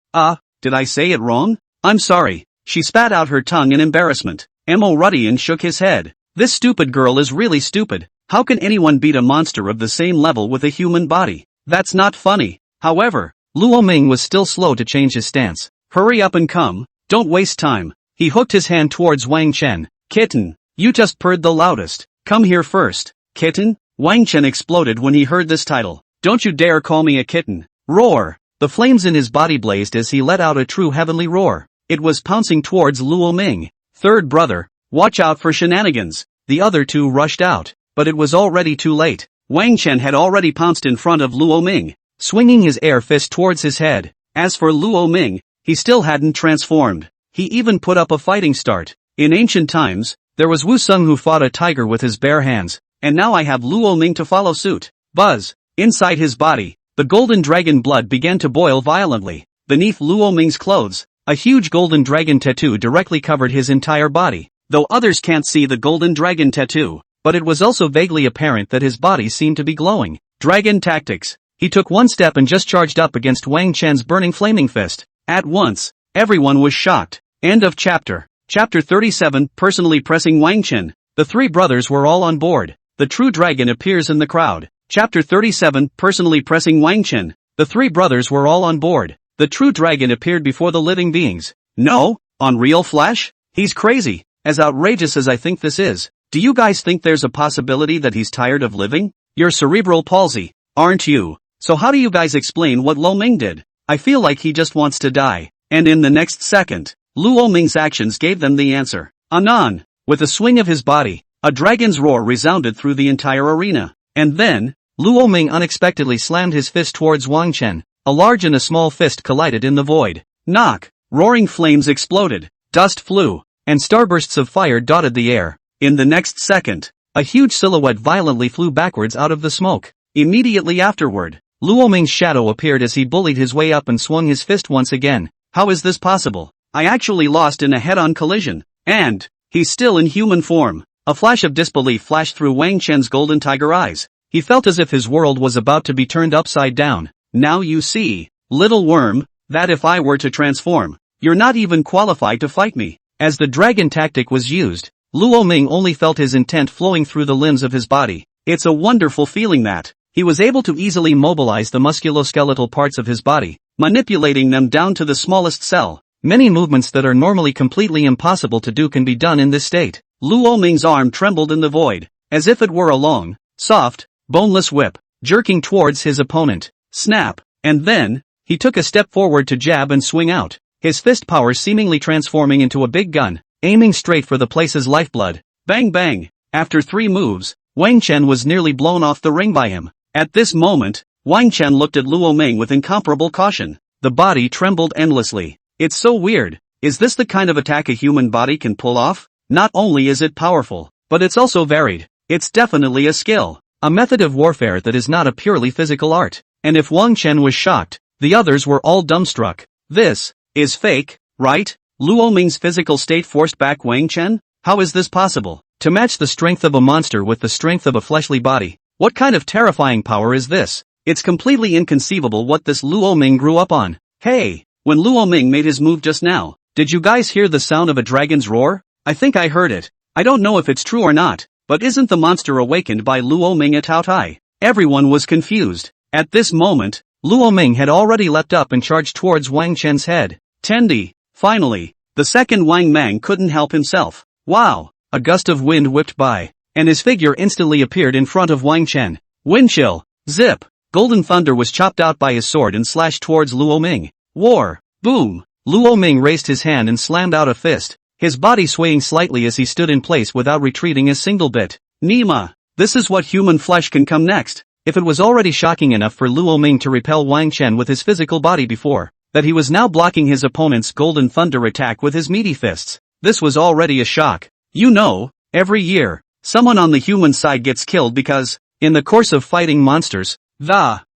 Speaker 1: Did I say it wrong? I'm sorry. She spat out her tongue in embarrassment. Mo Rudian shook his head. This stupid girl is really stupid. How can anyone beat a monster of the same level with a human body? That's not funny. However, Luo Ming was still slow to change his stance. Hurry up and come. Don't waste time. He hooked his hand towards Wang Chen. Kitten. You just purred the loudest. Come here first, kitten. Wang Chen exploded when he heard this title. Don't you dare call me a kitten. Roar. The flames in his body blazed as he let out a true heavenly roar. It was pouncing towards Luo Ming. Third brother, watch out for shenanigans. The other two rushed out, but it was already too late. Wang Chen had already pounced in front of Luo Ming, swinging his air fist towards his head. As for Luo Ming, he still hadn't transformed. He even put up a fighting start. In ancient times, there was Wu Sung who fought a tiger with his bare hands, and now I have Luo Ming to follow suit. Buzz. Inside his body, the golden dragon blood began to boil violently. Beneath Luo Ming's clothes, a huge golden dragon tattoo directly covered his entire body. Though others can't see the golden dragon tattoo, but it was also vaguely apparent that his body seemed to be glowing. Dragon tactics. He took one step and just charged up against Wang Chen's burning flaming fist. At once, everyone was shocked. End of chapter. Chapter 37. Personally pressing Wang Chen. The three brothers were all on board. The true dragon appears in the crowd. Chapter 37. Personally pressing Wang Chen. The three brothers were all on board. The true dragon appeared before the living beings. No, on real flesh? He's crazy. As outrageous as I think this is, do you guys think there's a possibility that he's tired of living? You're cerebral palsy, aren't you? So how do you guys explain what Luo Ming did? I feel like he just wants to die. And in the next second, Luo Ming's actions gave them the answer. Anon. With a swing of his body, a dragon's roar resounded through the entire arena. And then, Luo Ming unexpectedly slammed his fist towards Wang Chen. A large and a small fist collided in the void. Knock! Roaring flames exploded, dust flew, and starbursts of fire dotted the air. In the next second, a huge silhouette violently flew backwards out of the smoke. Immediately afterward, Luo Ming's shadow appeared as he bullied his way up and swung his fist once again. How is this possible? I actually lost in a head-on collision. And, he's still in human form. A flash of disbelief flashed through Wang Chen's golden tiger eyes. He felt as if his world was about to be turned upside down. Now you see, little worm, that if I were to transform, you're not even qualified to fight me. As the dragon tactic was used, Luo Ming only felt his intent flowing through the limbs of his body. It's a wonderful feeling that he was able to easily mobilize the musculoskeletal parts of his body, manipulating them down to the smallest cell. Many movements that are normally completely impossible to do can be done in this state. Luo Ming's arm trembled in the void, as if it were a long, soft, boneless whip, jerking towards his opponent. Snap! And then, he took a step forward to jab and swing out, his fist power seemingly transforming into a big gun, aiming straight for the place's lifeblood. Bang bang! After 3 moves, Wang Chen was nearly blown off the ring by him. At this moment, Wang Chen looked at Luo Ming with incomparable caution. The body trembled endlessly. It's so weird. Is this the kind of attack a human body can pull off? Not only is it powerful, but it's also varied. It's definitely a skill. A method of warfare that is not a purely physical art. And if Wang Chen was shocked, the others were all dumbstruck. This is fake, right? Luo Ming's physical state forced back Wang Chen? How is this possible? To match the strength of a monster with the strength of a fleshly body. What kind of terrifying power is this? It's completely inconceivable what this Luo Ming grew up on. Hey, when Luo Ming made his move just now, did you guys hear the sound of a dragon's roar? I think I heard it. I don't know if it's true or not, but isn't the monster awakened by Luo Ming at Taotai? Everyone was confused. At this moment, Luo Ming had already leapt up and charged towards Wang Chen's head. Tendi. Finally, the second Wang Mang couldn't help himself. Wow! A gust of wind whipped by, and his figure instantly appeared in front of Wang Chen. Wind chill. Zip! Golden thunder was chopped out by his sword and slashed towards Luo Ming. War! Boom! Luo Ming raised his hand and slammed out a fist, his body swaying slightly as he stood in place without retreating a single bit. Nima! This is what human flesh can come next. If it was already shocking enough for Luo Ming to repel Wang Chen with his physical body before, that he was now blocking his opponent's golden thunder attack with his meaty fists, this was already a shock. You know, every year, someone on the human side gets killed because, in the course of fighting monsters,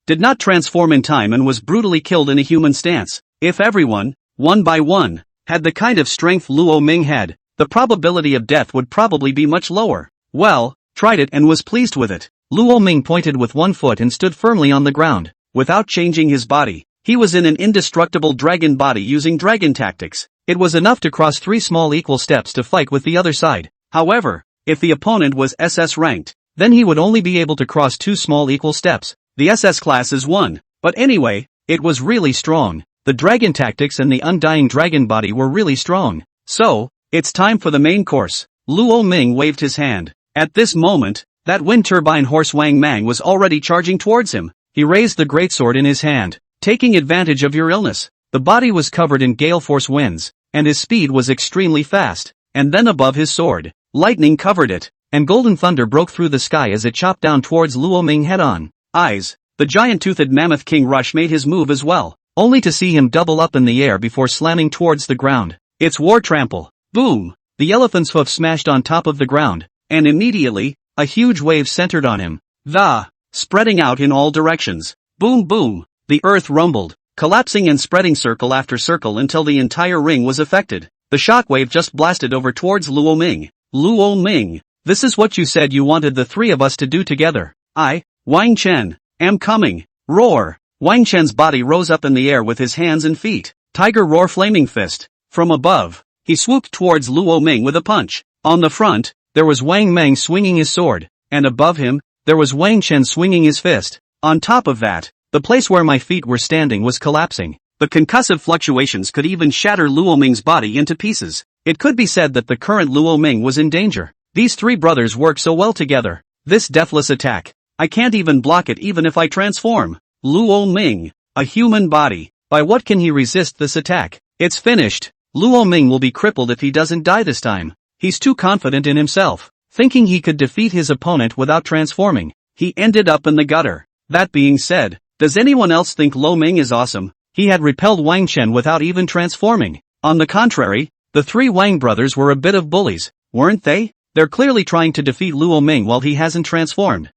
Speaker 1: did not transform in time and was brutally killed in a human stance. If everyone, one by one, had the kind of strength Luo Ming had, the probability of death would probably be much lower. Well, tried it and was pleased with it. Luo Ming pointed with one foot and stood firmly on the ground, without changing his body. He was in an indestructible dragon body using dragon tactics. It was enough to cross 3 small equal steps to fight with the other side. However, if the opponent was SS ranked, then he would only be able to cross 2 small equal steps. The SS class is 1. But anyway, it was really strong. The dragon tactics and the undying dragon body were really strong. So, it's time for the main course. Luo Ming waved his hand. At this moment, that wind turbine horse Wang Mang was already charging towards him. He raised the greatsword in his hand, taking advantage of your illness. The body was covered in gale force winds, and his speed was extremely fast. And then above his sword, lightning covered it, and golden thunder broke through the sky as it chopped down towards Luo Ming head-on. Eyes. The giant-toothed mammoth King Rush made his move as well, only to see him double up in the air before slamming towards the ground. It's war trample. Boom! The elephant's hoof smashed on top of the ground, and immediately, a huge wave centered on him. Spreading out in all directions. Boom boom! The earth rumbled, collapsing and spreading circle after circle until the entire ring was affected. The shockwave just blasted over towards Luo Ming. Luo Ming, this is what you said you wanted the three of us to do together. I, Wang Chen, am coming. Roar! Wang Chen's body rose up in the air with his hands and feet. Tiger roar flaming fist. From above, he swooped towards Luo Ming with a punch. On the front, there was Wang Mang swinging his sword, and above him, there was Wang Chen swinging his fist. On top of that, the place where my feet were standing was collapsing. The concussive fluctuations could even shatter Luo Ming's body into pieces. It could be said that the current Luo Ming was in danger. These three brothers work so well together. This deathless attack, I can't even block it even if I transform. Luo Ming, a human body. By what can he resist this attack? It's finished. Luo Ming will be crippled if he doesn't die this time. He's too confident in himself, thinking he could defeat his opponent without transforming. He ended up in the gutter. That being said, does anyone else think Luo Ming is awesome? He had repelled Wang Chen without even transforming. On the contrary, the three Wang brothers were a bit of bullies, weren't they? They're clearly trying to defeat Luo Ming while he hasn't transformed.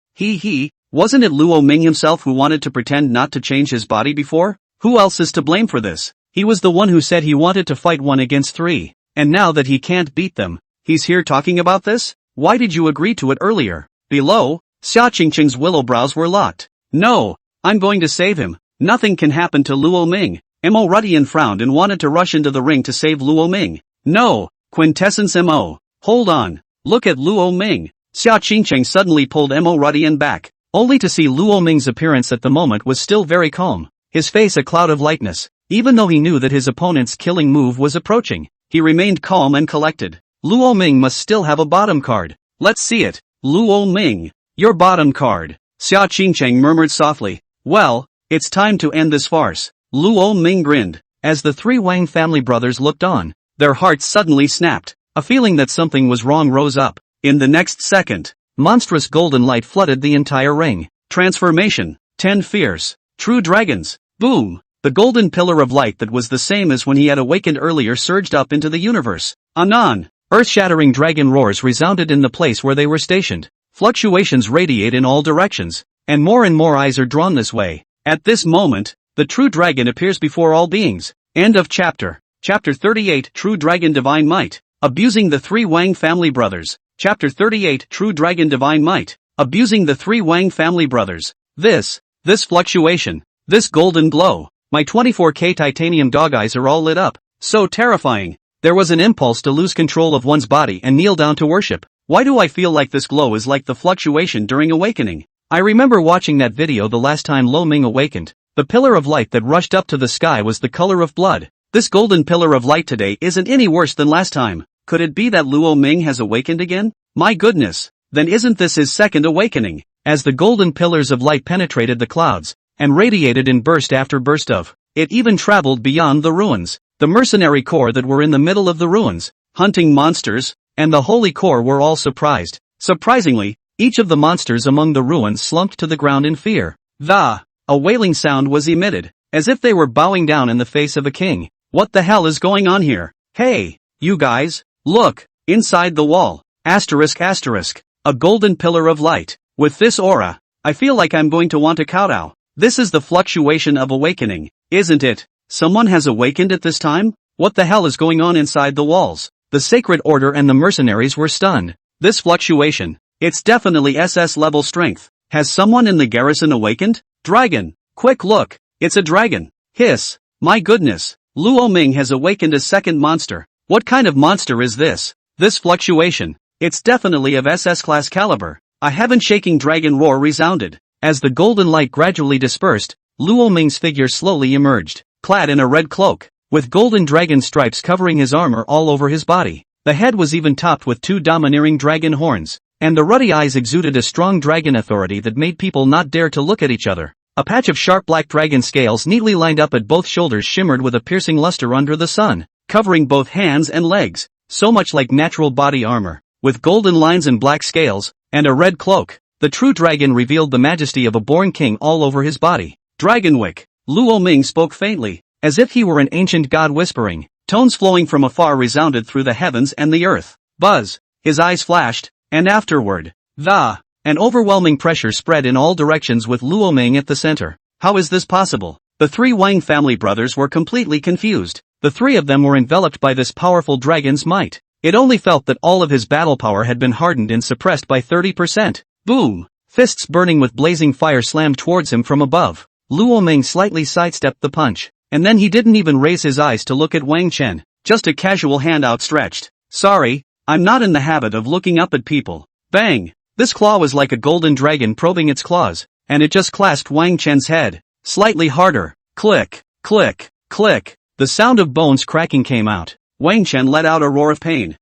Speaker 1: Wasn't it Luo Ming himself who wanted to pretend not to change his body before? Who else is to blame for this? He was the one who said he wanted to fight 1 against 3, and now that he can't beat them, he's here talking about this? Why did you agree to it earlier? Below, Xia Qingqing's willow brows were locked. No, I'm going to save him. Nothing can happen to Luo Ming. Mo Rudian frowned and wanted to rush into the ring to save Luo Ming. No, Quintessence Mo. Hold on, look at Luo Ming. Xia Qingqing suddenly pulled Mo Rudian back, only to see Luo Ming's appearance at the moment was still very calm, his face a cloud of lightness. Even though he knew that his opponent's killing move was approaching, he remained calm and collected. Luo Ming must still have a bottom card. Let's see it. Luo Ming, your bottom card. Xia Qingqing murmured softly. Well, it's time to end this farce. Luo Ming grinned. As the three Wang family brothers looked on, their hearts suddenly snapped. A feeling that something was wrong rose up. In the next second, monstrous golden light flooded the entire ring. Transformation. 10 fierce, true dragons. Boom! The golden pillar of light that was the same as when he had awakened earlier surged up into the universe. Anon! Earth-shattering dragon roars resounded in the place where they were stationed. Fluctuations radiate in all directions, and more eyes are drawn this way. At this moment, the true dragon appears before all beings. End of chapter. Chapter 38 True Dragon Divine Might. Abusing the three Wang family brothers. Chapter 38 True Dragon Divine Might. Abusing the three Wang family brothers. This fluctuation. This golden glow. My 24K titanium dog eyes are all lit up. So terrifying. There was an impulse to lose control of one's body and kneel down to worship. Why do I feel like this glow is like the fluctuation during awakening? I remember watching that video the last time Luo Ming awakened. The pillar of light that rushed up to the sky was the color of blood. This golden pillar of light today isn't any worse than last time. Could it be that Luo Ming has awakened again? My goodness. Then isn't this his second awakening? As the golden pillars of light penetrated the clouds, and radiated in burst after burst of, it even traveled beyond the ruins. The mercenary corps that were in the middle of the ruins, hunting monsters, and the holy corps were all surprised. Surprisingly, each of the monsters among the ruins slumped to the ground in fear. A wailing sound was emitted, as if they were bowing down in the face of a king. What the hell is going on here? Hey, you guys, look, inside the wall, asterisk. A golden pillar of light. With this aura, I feel like I'm going to want to kowtow. This is the fluctuation of awakening, isn't it? Someone has awakened at this time? What the hell is going on inside the walls? The Sacred Order and the mercenaries were stunned. This fluctuation, it's definitely SS level strength. Has someone in the garrison awakened? Dragon, quick look, it's a dragon. Hiss, my goodness, Luo Ming has awakened a second monster. What kind of monster is this? This fluctuation, it's definitely of SS class caliber. A heaven-shaking dragon roar resounded. As the golden light gradually dispersed, Luo Ming's figure slowly emerged, clad in a red cloak, with golden dragon stripes covering his armor all over his body. The head was even topped with 2 domineering dragon horns, and the ruddy eyes exuded a strong dragon authority that made people not dare to look at each other. A patch of sharp black dragon scales neatly lined up at both shoulders shimmered with a piercing luster under the sun, covering both hands and legs, so much like natural body armor, with golden lines and black scales, and a red cloak. The true dragon revealed the majesty of a born king all over his body. Dragonwick. Luo Ming spoke faintly, as if he were an ancient god whispering. Tones flowing from afar resounded through the heavens and the earth. Buzz. His eyes flashed, and afterward, an overwhelming pressure spread in all directions with Luo Ming at the center. How is this possible? The 3 Wang family brothers were completely confused. The 3 of them were enveloped by this powerful dragon's might. It only felt that all of his battle power had been hardened and suppressed by 30%. Boom! Fists burning with blazing fire slammed towards him from above. Luo Ming slightly sidestepped the punch, and then he didn't even raise his eyes to look at Wang Chen, just a casual hand outstretched. Sorry, I'm not in the habit of looking up at people. Bang! This claw was like a golden dragon probing its claws, and it just clasped Wang Chen's head. Slightly harder. Click, click, click. The sound of bones cracking came out. Wang Chen let out a roar of pain.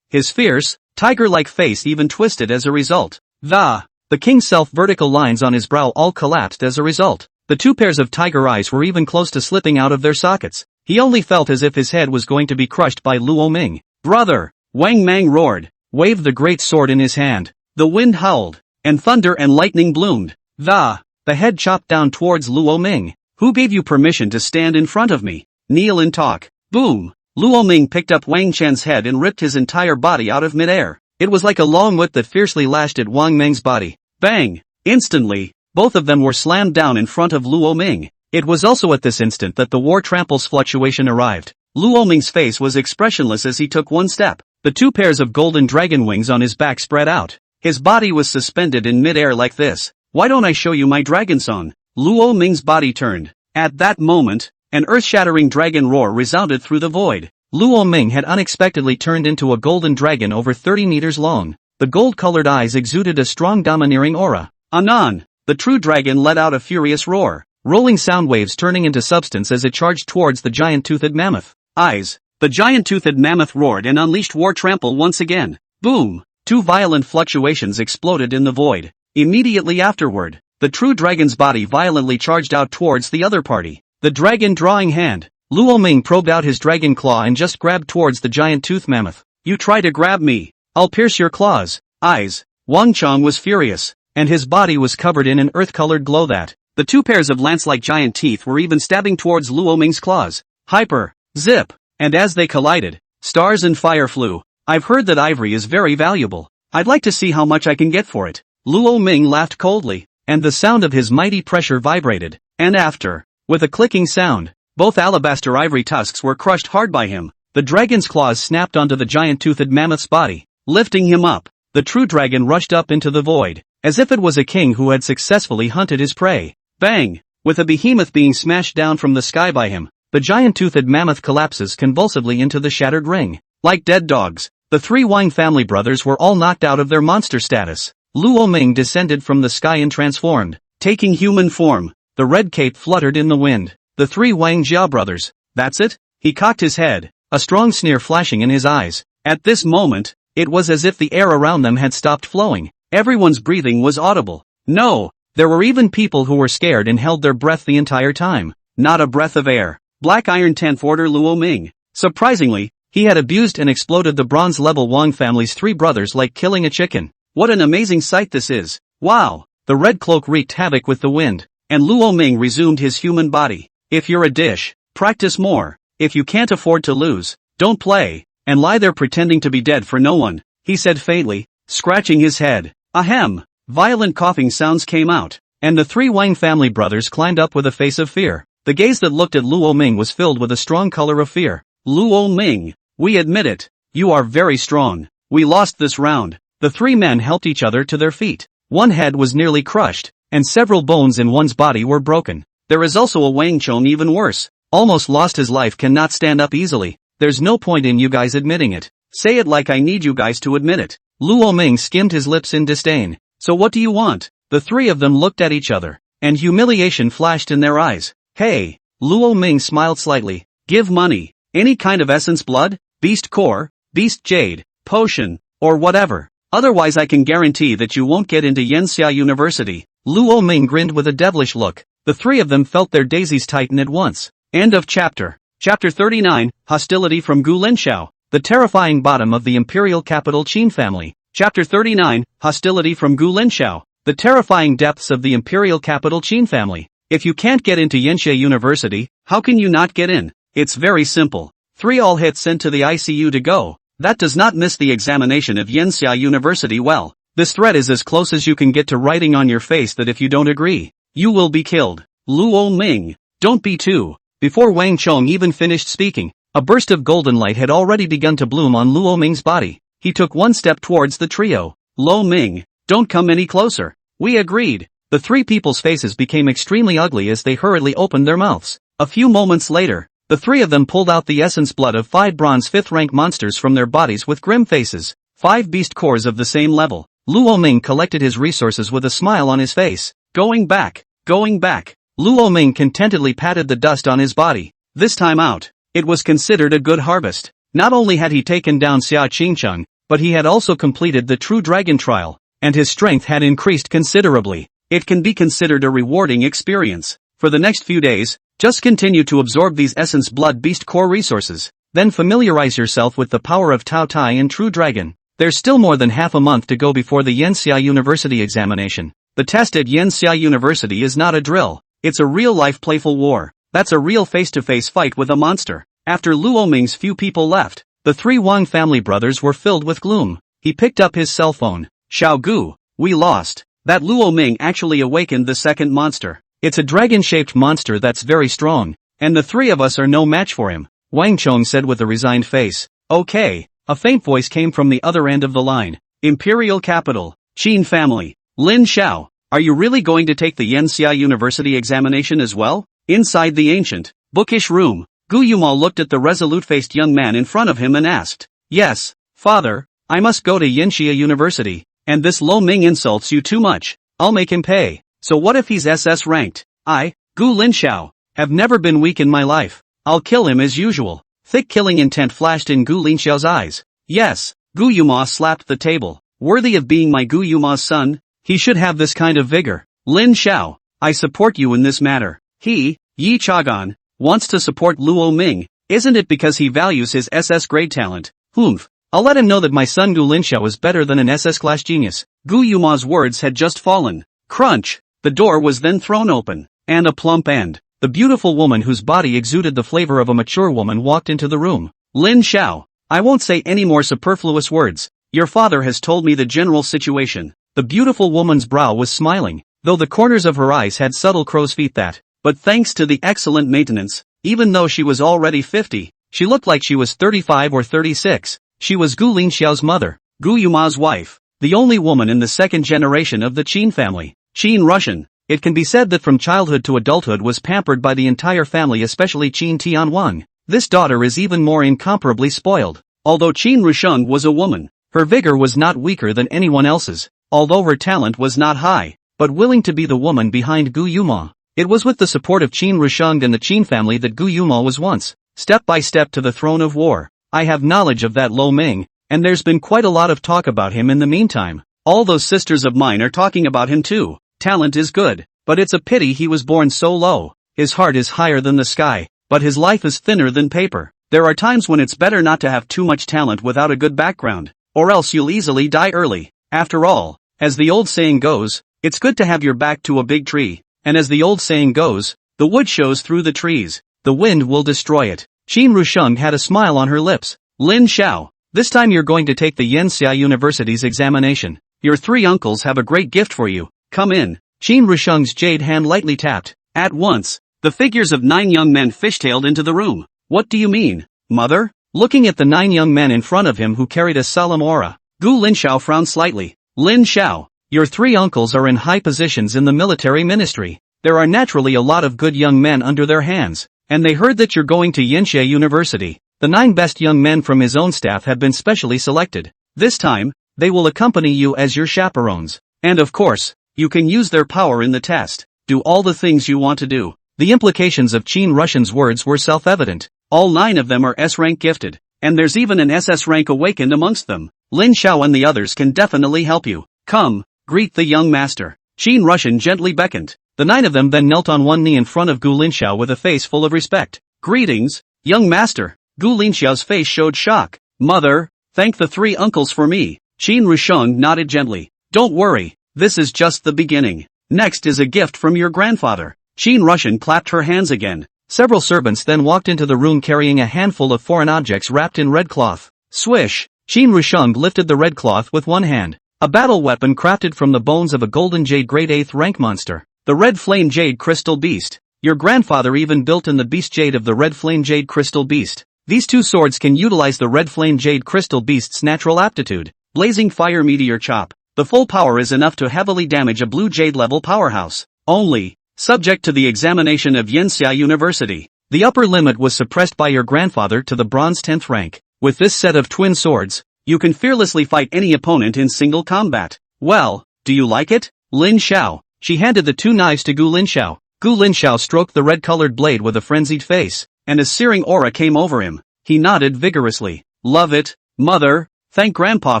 Speaker 1: His fierce, tiger-like face even twisted as a result. The king's self-vertical lines on his brow all collapsed as a result. The 2 pairs of tiger eyes were even close to slipping out of their sockets. He only felt as if his head was going to be crushed by Luo Ming. Brother! Wang Mang roared, waved the great sword in his hand. The wind howled, and thunder and lightning bloomed. The head chopped down towards Luo Ming. Who gave you permission to stand in front of me? Kneel and talk. Boom! Luo Ming picked up Wang Chen's head and ripped his entire body out of midair. It was like a long whip that fiercely lashed at Wang Meng's body. Bang! Instantly, both of them were slammed down in front of Luo Ming. It was also at this instant that the war tramples fluctuation arrived. Luo Ming's face was expressionless as he took one step. The 2 pairs of golden dragon wings on his back spread out. His body was suspended in midair like this. Why don't I show you my dragon song? Luo Ming's body turned. At that moment, an earth-shattering dragon roar resounded through the void. Luo Ming had unexpectedly turned into a golden dragon over 30 meters long. The gold-colored eyes exuded a strong domineering aura. Anon! The true dragon let out a furious roar, rolling sound waves turning into substance as it charged towards the giant-toothed mammoth. Eyes! The giant-toothed mammoth roared and unleashed war trample once again. Boom! 2 violent fluctuations exploded in the void. Immediately afterward, the true dragon's body violently charged out towards the other party. The dragon drawing hand. Luo Ming probed out his dragon claw and just grabbed towards the giant tooth mammoth. You try to grab me, I'll pierce your claws. Eyes. Wang Chong was furious, and his body was covered in an earth-colored glow that. The 2 pairs of lance-like giant teeth were even stabbing towards Luo Ming's claws. Hyper. Zip. And as they collided, stars and fire flew. I've heard that ivory is very valuable. I'd like to see how much I can get for it. Luo Ming laughed coldly, and the sound of his mighty pressure vibrated. And after, with a clicking sound, both alabaster ivory tusks were crushed hard by him. The dragon's claws snapped onto the giant-toothed mammoth's body, lifting him up. The true dragon rushed up into the void, as if it was a king who had successfully hunted his prey. Bang! With a behemoth being smashed down from the sky by him, the giant-toothed mammoth collapses convulsively into the shattered ring. Like dead dogs, the 3 Wang family brothers were all knocked out of their monster status. Luo Ming descended from the sky and transformed, taking human form. The red cape fluttered in the wind. The 3 Wang Jia brothers. That's it? He cocked his head, a strong sneer flashing in his eyes. At this moment, it was as if the air around them had stopped flowing. Everyone's breathing was audible. No, there were even people who were scared and held their breath the entire time. Not a breath of air. Black Iron 10th Order Luo Ming. Surprisingly, he had abused and exploded the bronze-level Wang family's 3 brothers like killing a chicken. What an amazing sight this is. Wow! The red cloak wreaked havoc with the wind, and Luo Ming resumed his human body. If you're a dish, practice more. If you can't afford to lose, don't play, and lie there pretending to be dead for no one, he said faintly, scratching his head. Ahem! Violent coughing sounds came out, and the 3 Wang family brothers climbed up with a face of fear. The gaze that looked at Luo Ming was filled with a strong color of fear. Luo Ming, we admit it. You are very strong. We lost this round. The 3 men helped each other to their feet. One head was nearly crushed, and several bones in one's body were broken. There is also a Wang Chong even worse. Almost lost his life, cannot stand up easily. There's no point in you guys admitting it. Say it like I need you guys to admit it. Luo Ming skimmed his lips in disdain. So what do you want? The 3 of them looked at each other, and humiliation flashed in their eyes. Hey, Luo Ming smiled slightly. Give money. Any kind of essence, blood, beast core, beast jade, potion, or whatever. Otherwise I can guarantee that you won't get into Yanxia University." Luo Ming grinned with a devilish look. The three of them felt their daisies tighten at once. End of chapter. Chapter 39, Hostility from Gu Linxiao, the terrifying bottom of the imperial capital Qin family. Chapter 39, Hostility from Gu Linxiao, the terrifying depths of the imperial capital Qin family. If you can't get into Yanxia University, how can you not get in? It's very simple. 3 all hits sent to the ICU to go. That does not miss the examination of Yanxia University well. This threat is as close as you can get to writing on your face that if you don't agree, you will be killed. Luo Ming, don't be too. Before Wang Chong even finished speaking, a burst of golden light had already begun to bloom on Luo Ming's body. He took one step towards the trio. Luo Ming, don't come any closer. We agreed. The 3 people's faces became extremely ugly as they hurriedly opened their mouths. A few moments later, the 3 of them pulled out the essence blood of 5 bronze 5th rank monsters from their bodies with grim faces. 5 beast cores of the same level. Luo Ming collected his resources with a smile on his face. Going back. Luo Ming contentedly patted the dust on his body. This time out, it was considered a good harvest. Not only had he taken down Xia Qingcheng, but he had also completed the True Dragon trial, and his strength had increased considerably. It can be considered a rewarding experience. For the next few days, just continue to absorb these essence blood beast core resources, then familiarize yourself with the power of Tao Tai and True Dragon. There's still more than half a month to go before the Yanxia University examination. The test at Yanxia University is not a drill, it's a real-life playful war. That's a real face-to-face fight with a monster. After Luo Ming's few people left, the 3 Wang family brothers were filled with gloom. He picked up his cell phone. "Xiao Gu, we lost. That Luo Ming actually awakened the second monster. It's a dragon-shaped monster that's very strong, and the 3 of us are no match for him," Wang Chong said with a resigned face. "Okay." A faint voice came from the other end of the line. "Imperial capital, Qin family. Lin Xiao, are you really going to take the Yanxia University examination as well?" Inside the ancient, bookish room, Gu Yuma looked at the resolute-faced young man in front of him and asked, "Yes, father, I must go to Yanxia University, and this Luo Ming insults you too much. I'll make him pay. So what if he's SS ranked? I, Gu Linxiao, have never been weak in my life. I'll kill him as usual." Thick killing intent flashed in Gu Linxiao's eyes. "Yes," Gu Yuma slapped the table. "Worthy of being my Gu Yuma's son? He should have this kind of vigor. Lin Xiao, I support you in this matter." He, Yi Chagan, wants to support Luo Ming. Isn't it because he values his SS grade talent? Humph. I'll let him know that my son Gu Linxiao is better than an SS class genius. Gu Yuma's words had just fallen. Crunch. The door was then thrown open, and a plump and the beautiful woman whose body exuded the flavor of a mature woman walked into the room. "Lin Xiao, I won't say any more superfluous words. Your father has told me the general situation." The beautiful woman's brow was smiling, though the corners of her eyes had subtle crow's feet that, but thanks to the excellent maintenance, even though she was already 50, she looked like she was 35 or 36. She was Gu Linxiao's mother, Gu Yuma's wife, the only woman in the second generation of the Qin family. Qin Russian. It can be said that from childhood to adulthood was pampered by the entire family, especially Qin Tianwang. This daughter is even more incomparably spoiled. Although Qin Rusheng was a woman, her vigor was not weaker than anyone else's, although her talent was not high, but willing to be the woman behind Gu Yuma. It was with the support of Qin Rusheng and the Qin family that Gu Yuma was once, step by step to the throne of war. I have knowledge of that Luo Ming, and there's been quite a lot of talk about him in the meantime. All those sisters of mine are talking about him too. Talent is good, but it's a pity he was born so low. His heart is higher than the sky, but his life is thinner than paper. There are times when it's better not to have too much talent without a good background, or else you'll easily die early. After all, as the old saying goes, it's good to have your back to a big tree, and as the old saying goes, the wood shows through the trees, the wind will destroy it. Qin Rusheng had a smile on her lips. "Lin Xiao, this time you're going to take the Yanxia University's examination. Your 3 uncles have a great gift for you. Come in." Qin Rusheng's jade hand lightly tapped. At once, the figures of 9 young men fishtailed into the room. "What do you mean, mother?" Looking at the 9 young men in front of him who carried a solemn aura, Gu Linxiao frowned slightly. "Lin Xiao, your 3 uncles are in high positions in the military ministry. There are naturally a lot of good young men under their hands, and they heard that you're going to Yanxia University. The 9 best young men from his own staff have been specially selected. This time, they will accompany you as your chaperones. And of course, you can use their power in the test. Do all the things you want to do." The implications of Qin Russian's words were self-evident. All 9 of them are S-rank gifted, and there's even an SS rank awakened amongst them. Lin Xiao and the others can definitely help you. Come, greet the young master. Qin Rushan gently beckoned. The 9 of them then knelt on one knee in front of Gu Linxiao with a face full of respect. Greetings, young master. Gu Linxiao's face showed shock. Mother, thank the 3 uncles for me. Qin Rusheng nodded gently. Don't worry, this is just the beginning. Next is a gift from your grandfather. Qin Rushan clapped her hands again. Several servants then walked into the room carrying a handful of foreign objects wrapped in red cloth. Swish! Qin Rusheng lifted the red cloth with one hand. A battle weapon crafted from the bones of a golden jade grade 8th rank monster. The red flame jade crystal beast. Your grandfather even built in the beast jade of the red flame jade crystal beast. These 2 swords can utilize the red flame jade crystal beast's natural aptitude. Blazing fire meteor chop. The full power is enough to heavily damage a blue jade level powerhouse. Only, subject to the examination of Yanxia University. The upper limit was suppressed by your grandfather to the bronze 10th rank. With this set of twin swords, you can fearlessly fight any opponent in single combat. Well, do you like it? Lin Xiao. She handed the 2 knives to Gu Linxiao. Gu Linxiao stroked the red-colored blade with a frenzied face, and a searing aura came over him. He nodded vigorously. Love it, mother. Thank grandpa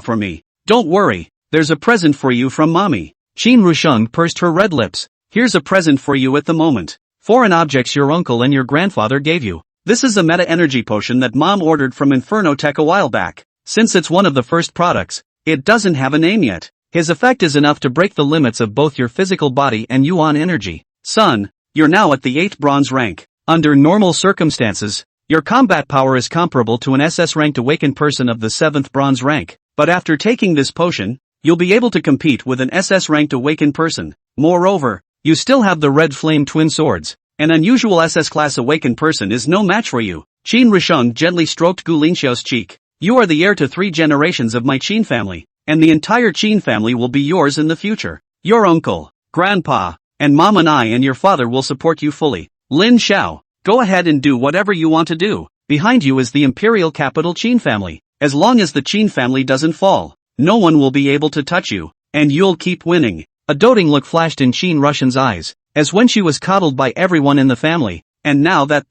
Speaker 1: for me. Don't worry, there's a present for you from mommy. Qin Rusheng pursed her red lips. Here's a present for you at the moment. Foreign objects your uncle and your grandfather gave you. This is a meta-energy potion that mom ordered from Inferno Tech a while back. Since it's one of the first products, it doesn't have a name yet. His effect is enough to break the limits of both your physical body and yuan energy. Son, you're now at the 8th bronze rank. Under normal circumstances, your combat power is comparable to an SS-ranked awakened person of the 7th bronze rank. But after taking this potion, you'll be able to compete with an SS-ranked awakened person. Moreover, you still have the red flame twin swords. An unusual SS-class awakened person is no match for you. Qin Rusheng gently stroked Gu Linxiao's cheek. You are the heir to 3 generations of my Qin family, and the entire Qin family will be yours in the future. Your uncle, grandpa, and mom and I and your father will support you fully. Lin Xiao, go ahead and do whatever you want to do. Behind you is the imperial capital Qin family. As long as the Qin family doesn't fall, no one will be able to touch you, and you'll keep winning. A doting look flashed in Qin Rushan's eyes, as when she was coddled by everyone in the family, and now that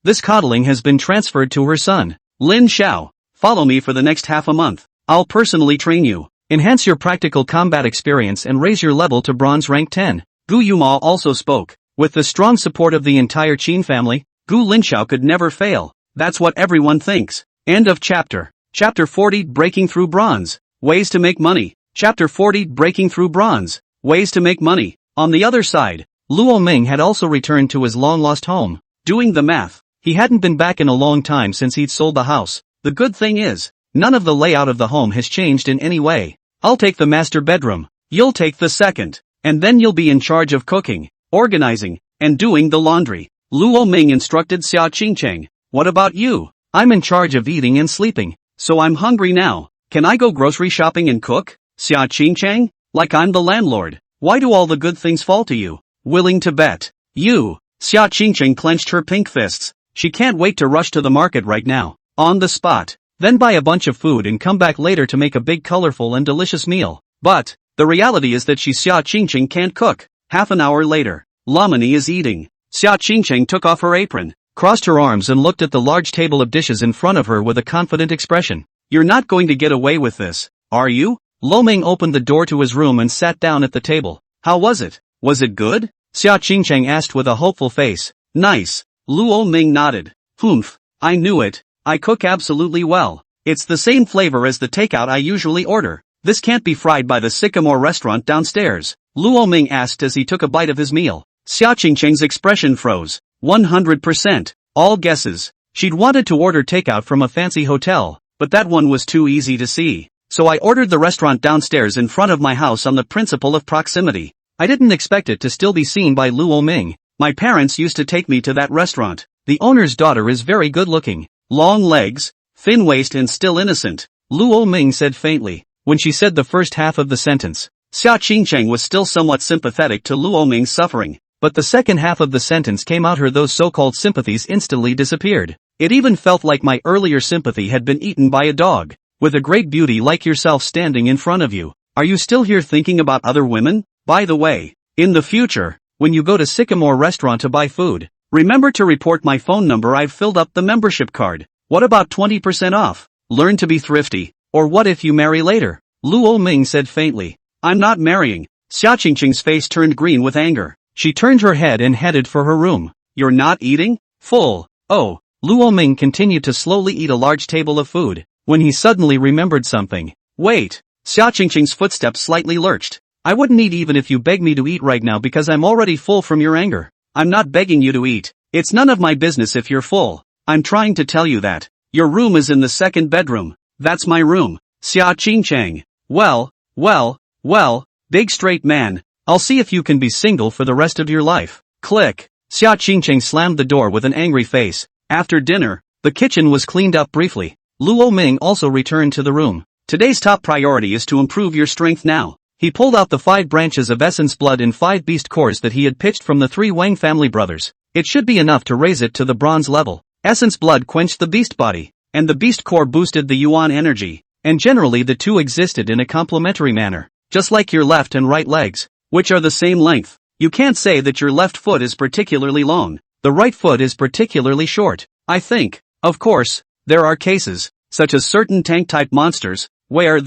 Speaker 1: this coddling has been transferred to her son. Lin Xiao, follow me for the next half a month. I'll personally train you, enhance your practical combat experience and raise your level to bronze rank 10. Gu Yuma also spoke. With the strong support of the entire Qin family, Gu Linxiao could never fail. That's what everyone thinks. End of chapter. Chapter 40 Breaking Through Bronze. Ways to make money. Chapter 40 Breaking Through Bronze. Ways to make money. On the other side, Luo Ming had also returned to his long-lost home. Doing the math, he hadn't been back in a long time since he'd sold the house. The good thing is, none of the layout of the home has changed in any way. I'll take the master bedroom. You'll take the second. And then you'll be in charge of cooking, organizing, and doing the laundry. Luo Ming instructed Xia Qingcheng. What about you? I'm in charge of eating and sleeping, so I'm hungry now. Can I go grocery shopping and cook? Xia Qingcheng? Like I'm the landlord. Why do all the good things fall to you? Willing to bet. You. Xia Qingcheng clenched her pink fists. She can't wait to rush to the market right now. On the spot. Then buy a bunch of food and come back later to make a big colorful and delicious meal. But, the reality is that Xia Qingcheng can't cook. Half an hour later, Lamini is eating. Xia Qingcheng took off her apron, crossed her arms and looked at the large table of dishes in front of her with a confident expression. You're not going to get away with this, are you? Lo Ming opened the door to his room and sat down at the table. How was it? Was it good? Xia Qingcheng asked with a hopeful face. Nice. Luo Ming nodded. Humph, I knew it. I cook absolutely well. It's the same flavor as the takeout I usually order. This can't be fried by the Sycamore restaurant downstairs. Luo Ming asked as he took a bite of his meal. Xia Qingcheng's expression froze. 100%. All guesses. She'd wanted to order takeout from a fancy hotel, but that one was too easy to see. So I ordered the restaurant downstairs in front of my house on the principle of proximity. I didn't expect it to still be seen by Luo Ming. My parents used to take me to that restaurant. The owner's daughter is very good looking. Long legs, thin waist and still innocent. Luo Ming said faintly. When she said the first half of the sentence, Xia Qingcheng was still somewhat sympathetic to Luo Ming's suffering. But the second half of the sentence came out her those so-called sympathies instantly disappeared. It even felt like my earlier sympathy had been eaten by a dog. With a great beauty like yourself standing in front of you, are you still here thinking about other women? By the way, in the future, when you go to Sycamore restaurant to buy food, remember to report my phone number. I've filled up the membership card. What about 20% off? Learn to be thrifty. Or what if you marry later? Luo Ming said faintly. I'm not marrying. Xia Qingqing's face turned green with anger. She turned her head and headed for her room. You're not eating? Full. Oh. Luo Ming continued to slowly eat a large table of food, when he suddenly remembered something. Wait. Xia Qingqing's footsteps slightly lurched. I wouldn't eat even if you beg me to eat right now because I'm already full from your anger. I'm not begging you to eat. It's none of my business if you're full. I'm trying to tell you that. Your room is in the second bedroom. That's my room. Xia Qingqing. Well, big straight man. I'll see if you can be single for the rest of your life. Click. Xia Qingqing slammed the door with an angry face. After dinner, the kitchen was cleaned up briefly. Luo Ming also returned to the room. Today's top priority is to improve your strength now. He pulled out the 5 branches of essence blood in 5 beast cores that he had pitched from the 3 Wang family brothers. It should be enough to raise it to the bronze level. Essence blood quenched the beast body, and the beast core boosted the yuan energy, and generally the two existed in a complementary manner, just like your left and right legs, which are the same length. You can't say that your left foot is particularly long, the right foot is particularly short. I think, of course, there are cases, such as certain tank-type monsters, where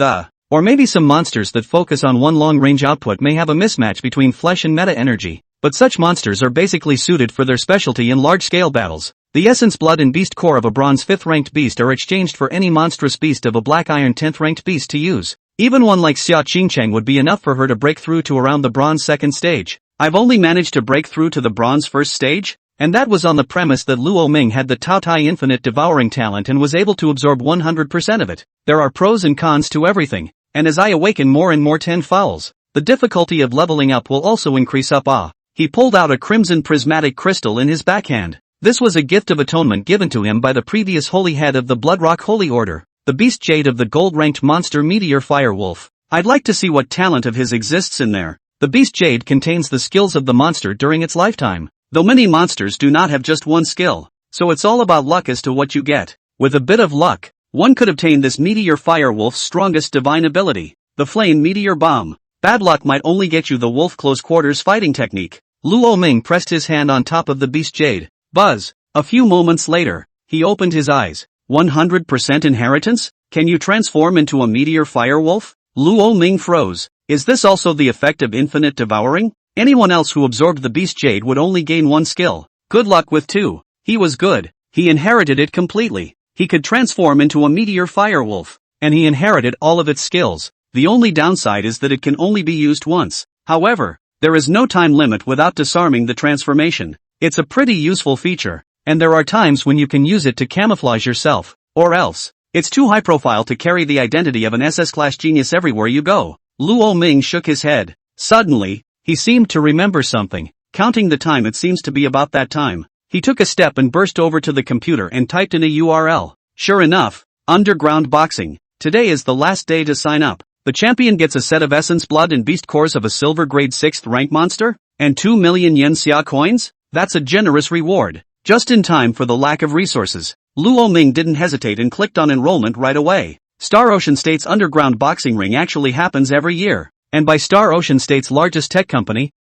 Speaker 1: or maybe some monsters that focus on one long-range output may have a mismatch between flesh and meta-energy, but such monsters are basically suited for their specialty in large-scale battles. The essence blood and beast core of a bronze 5th ranked beast are exchanged for any monstrous beast of a black iron 10th ranked beast to use. Even one like Xia Qingcheng would be enough for her to break through to around the bronze 2nd stage. I've only managed to break through to the bronze 1st stage? And that was on the premise that Luo Ming had the Tao Tai infinite devouring talent and was able to absorb 100% of it. There are pros and cons to everything, and as I awaken more and more 10 fouls, the difficulty of leveling up will also increase up. He pulled out a crimson prismatic crystal in his backhand. This was a gift of atonement given to him by the previous holy head of the Bloodrock Holy Order, the beast jade of the gold-ranked monster Meteor Firewolf. I'd like to see what talent of his exists in there. The beast jade contains the skills of the monster during its lifetime, though many monsters do not have just one skill, so it's all about luck as to what you get. With a bit of luck, one could obtain this Meteor Firewolf's strongest divine ability, the Flame Meteor Bomb. Bad luck might only get you the wolf close quarters fighting technique. Luo Ming pressed his hand on top of the beast jade. Buzz. A few moments later, he opened his eyes. 100% inheritance? Can you transform into a meteor firewolf? Luo Ming froze. Is this also the effect of infinite devouring? Anyone else who absorbed the beast jade would only gain 1 skill. Good luck with 2. He was good. He inherited it completely. He could transform into a meteor firewolf, and he inherited all of its skills. The only downside is that it can only be used once. However, there is no time limit without disarming the transformation. It's a pretty useful feature, and there are times when you can use it to camouflage yourself, or else, it's too high profile to carry the identity of an SS-class genius everywhere you go. Luo Ming shook his head. Suddenly, he seemed to remember something. Counting the time, it seems to be about that time. He took a step and burst over to the computer and typed in a URL. Sure enough, underground boxing. Today is the last day to sign up. The champion gets a set of essence blood and beast cores of a silver grade 6th rank monster, and 2 million yen xia coins? That's a generous reward. Just in time for the lack of resources. Luo Ming didn't hesitate and clicked on enrollment right away. Star Ocean State's underground boxing ring actually happens every year, and by Star Ocean State's largest tech company,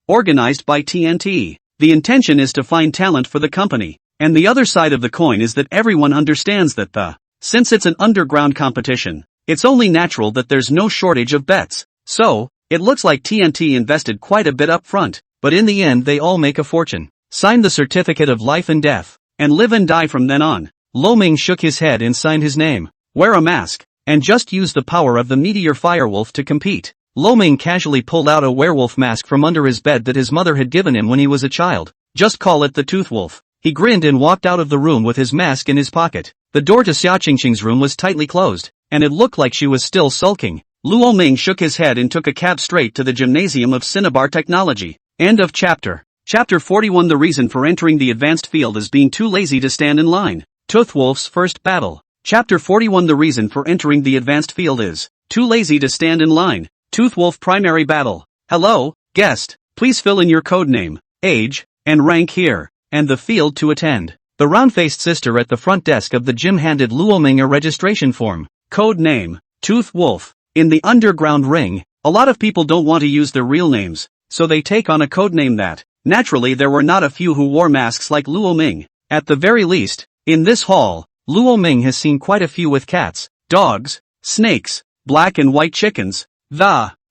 Speaker 1: organized by TNT. The intention is to find talent for the company, and the other side of the coin is that everyone understands that since it's an underground competition, it's only natural that there's no shortage of bets. So, it looks like TNT invested quite a bit up front. But in the end they all make a fortune. Sign the certificate of life and death, and live and die from then on. Luo Ming shook his head and signed his name. Wear a mask, and just use the power of the Meteor Firewolf to compete. Luo Ming casually pulled out a werewolf mask from under his bed that his mother had given him when he was a child. Just call it the Tooth Wolf. He grinned and walked out of the room with his mask in his pocket. The door to Xia Qingqing's room was tightly closed, and it looked like she was still sulking. Luo Ming shook his head and took a cab straight to the gymnasium of Cinnabar Technology. End of chapter. Chapter 41. The reason for entering the advanced field is being too lazy to stand in line. Toothwolf's first battle. Chapter 41. The reason for entering the advanced field is too lazy to stand in line. Toothwolf primary battle. Hello, guest. Please fill in your code name, age, and rank here, and the field to attend. The round-faced sister at the front desk of the gym handed Luo Ming a registration form. Code name, Toothwolf. In the underground ring, a lot of people don't want to use their real names, so they take on a codename that, naturally there were not a few who wore masks like Luo Ming. At the very least, in this hall, Luo Ming has seen quite a few with cats, dogs, snakes, black and white chickens,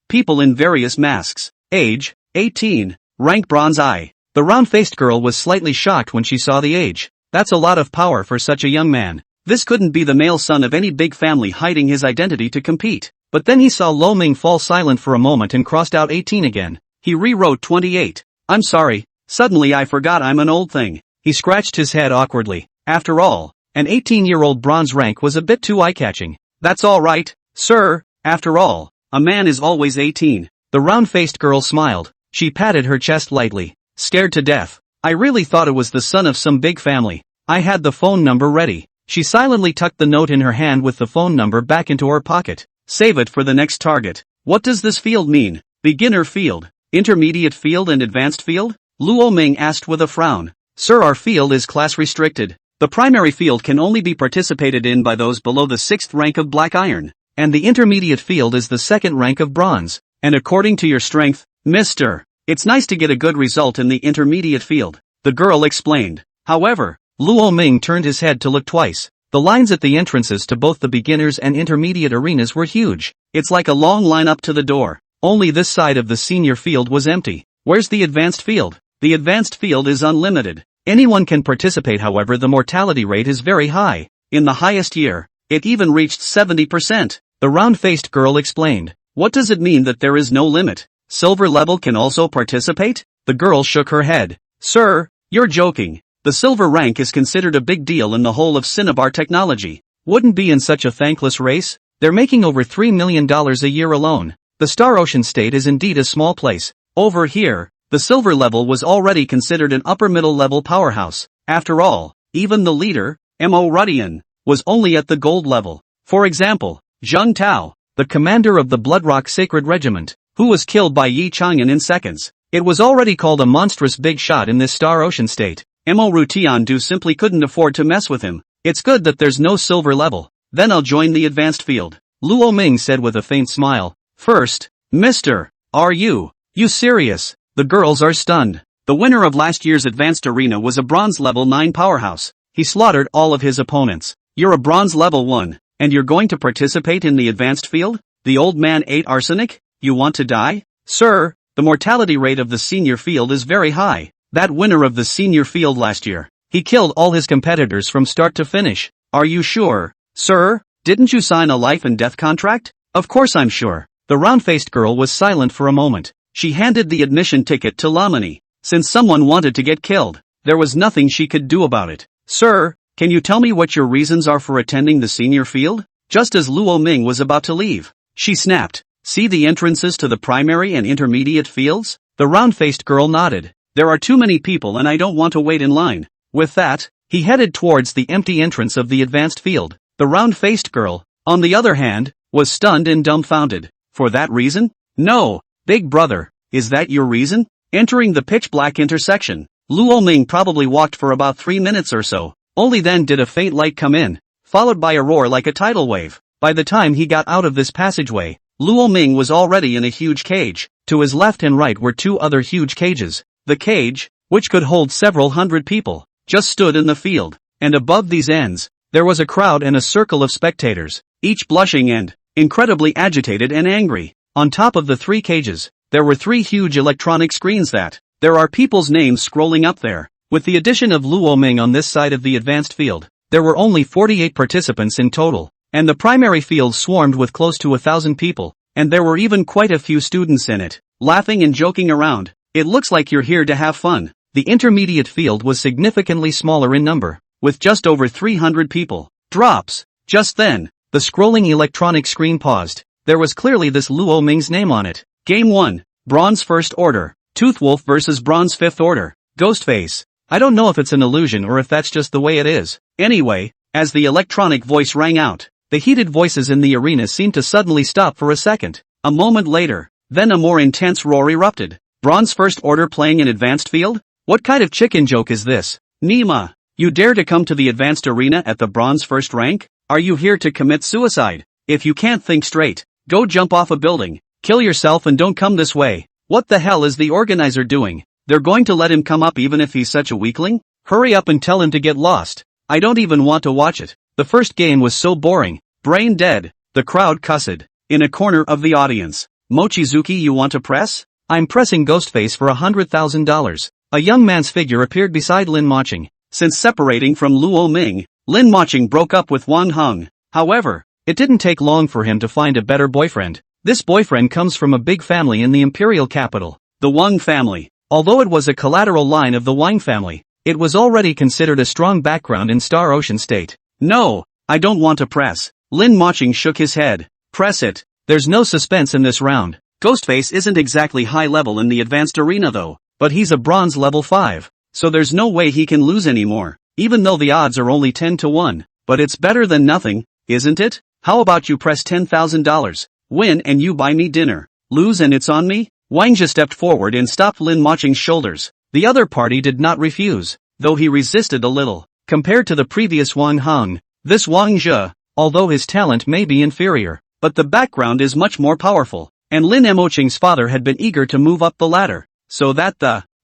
Speaker 1: people in various masks. Age, 18, rank bronze I. The round-faced girl was slightly shocked when she saw the age. That's a lot of power for such a young man. This couldn't be the male son of any big family hiding his identity to compete. But then he saw Luo Ming fall silent for a moment and crossed out 18 again. He rewrote 28. I'm sorry, suddenly I forgot I'm an old thing. He scratched his head awkwardly. After all, an 18-year-old bronze rank was a bit too eye-catching. That's all right, sir. After all, a man is always 18. The round-faced girl smiled. She patted her chest lightly. Scared to death. I really thought it was the son of some big family. I had the phone number ready. She silently tucked the note in her hand with the phone number back into her pocket. Save it for the next target. What does this field mean? Beginner field, intermediate field and advanced field? Luo Ming asked with a frown. Sir, our field is class restricted. The primary field can only be participated in by those below the 6th rank of black iron. And the intermediate field is the 2nd rank of bronze. And according to your strength, Mr. It's nice to get a good result in the intermediate field, the girl explained. However, Luo Ming turned his head to look twice. The lines at the entrances to both the beginners and intermediate arenas were huge. It's like a long line up to the door. Only this side of the senior field was empty. Where's the advanced field? The advanced field is unlimited. Anyone can participate, however the mortality rate is very high. In the highest year, it even reached 70%. The round-faced girl explained. What does it mean that there is no limit? Silver level can also participate? The girl shook her head. Sir, you're joking. The silver rank is considered a big deal in the whole of Cinnabar technology. Wouldn't be in such a thankless race? They're making over $3 million a year alone. The Star Ocean State is indeed a small place. Over here, the silver level was already considered an upper-middle level powerhouse. After all, even the leader, Mo Rudian, was only at the gold level. For example, Zheng Tao, the commander of the Bloodrock Sacred Regiment, who was killed by Yi Chang'an in seconds. It was already called a monstrous big shot in this Star Ocean State. Mo Rutian simply couldn't afford to mess with him. It's good that there's no silver level. Then I'll join the advanced field. Luo Ming said with a faint smile. First, Mr. Are you serious? The girls are stunned. The winner of last year's advanced arena was a bronze level 9 powerhouse. He slaughtered all of his opponents. You're a bronze level 1, and you're going to participate in the advanced field? The old man ate arsenic? You want to die? Sir, the mortality rate of the senior field is very high. That winner of the senior field last year, he killed all his competitors from start to finish. Are you sure, sir? Didn't you sign a life and death contract? Of course I'm sure. The round-faced girl was silent for a moment. She handed the admission ticket to Lamani. Since someone wanted to get killed, there was nothing she could do about it. Sir, can you tell me what your reasons are for attending the senior field? Just as Luo Ming was about to leave, she snapped. See the entrances to the primary and intermediate fields? The round-faced girl nodded. There are too many people and I don't want to wait in line. With that, he headed towards the empty entrance of the advanced field. The round-faced girl, on the other hand, was stunned and dumbfounded. For that reason? No, big brother, is that your reason? Entering the pitch-black intersection, Luo Ming probably walked for about 3 minutes or so. Only then did a faint light come in, followed by a roar like a tidal wave. By the time he got out of this passageway, Luo Ming was already in a huge cage. To his left and right were 2 other huge cages. The cage, which could hold several hundred people, just stood in the field, and above these ends, there was a crowd and a circle of spectators, each blushing and incredibly agitated and angry. On top of the 3 cages, there were 3 huge electronic screens that there are people's names scrolling up there. With the addition of Luo Ming on this side of the advanced field, there were only 48 participants in total, and the primary field swarmed with close to 1,000 people, and there were even quite a few students in it, laughing and joking around. It looks like you're here to have fun. The intermediate field was significantly smaller in number, with just over 300 people. Drops. Just then, the scrolling electronic screen paused. There was clearly this Luo Ming's name on it. Game 1. Bronze First Order. Toothwolf versus Bronze Fifth Order. Ghostface. I don't know if it's an illusion or if that's just the way it is. Anyway, as the electronic voice rang out, the heated voices in the arena seemed to suddenly stop for a second. A moment later, then a more intense roar erupted. Bronze First Order playing in advanced field? What kind of chicken joke is this? Nima, you dare to come to the advanced arena at the bronze first rank? Are you here to commit suicide? If you can't think straight, go jump off a building, kill yourself and don't come this way. What the hell is the organizer doing? They're going to let him come up even if he's such a weakling? Hurry up and tell him to get lost. I don't even want to watch it. The first game was so boring. Brain dead. The crowd cussed. In a corner of the audience. Mochizuki, you want to press? I'm pressing Ghostface for $100,000. A young man's figure appeared beside Lin Moching. Since separating from Luo Ming, Lin Moching broke up with Wang Heng. However, it didn't take long for him to find a better boyfriend. This boyfriend comes from a big family in the imperial capital, the Wang family. Although it was a collateral line of the Wang family, it was already considered a strong background in Star Ocean State. No, I don't want to press. Lin Moching shook his head. Press it. There's no suspense in this round. Ghostface isn't exactly high level in the advanced arena though, but he's a bronze level 5, so there's no way he can lose anymore, even though the odds are only 10 to 1. But it's better than nothing, isn't it? How about you press $10,000? Win and you buy me dinner. Lose and it's on me? Wang Zhe stepped forward and stopped Lin Moching's shoulders. The other party did not refuse, though he resisted a little. Compared to the previous Wang Heng, this Wang Zhe, although his talent may be inferior, but the background is much more powerful, and Lin Moching's father had been eager to move up the ladder, so that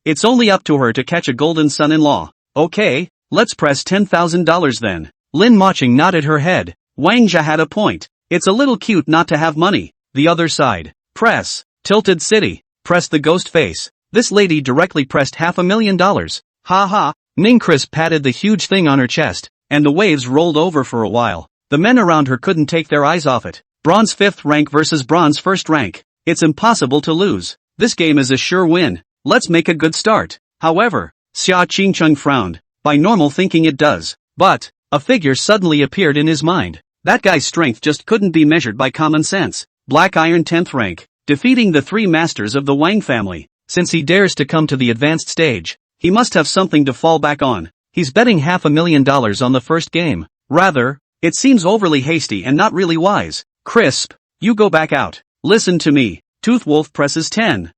Speaker 1: it's only up to her to catch a golden son-in-law. Okay, let's press $10,000 then. Lin Moching nodded her head. Wang Zhe had a point. It's a little cute not to have money. The other side. Press. Tilted City. Press the ghost face. This lady directly pressed $500,000. Ha ha. Ning Crisp patted the huge thing on her chest, and the waves rolled over for a while. The men around her couldn't take their eyes off it. Bronze 5th rank versus Bronze 1st rank. It's impossible to lose. This game is a sure win. Let's make a good start. However, Xia Qingcheng frowned. By normal thinking it does. But a figure suddenly appeared in his mind. That guy's strength just couldn't be measured by common sense. Black Iron 10th rank. Defeating the 3 masters of the Wang family. Since he dares to come to the advanced stage, he must have something to fall back on. He's betting $500,000 on the first game. Rather, it seems overly hasty and not really wise. Crisp, you go back out. Listen to me. Tooth Wolf presses 10,000.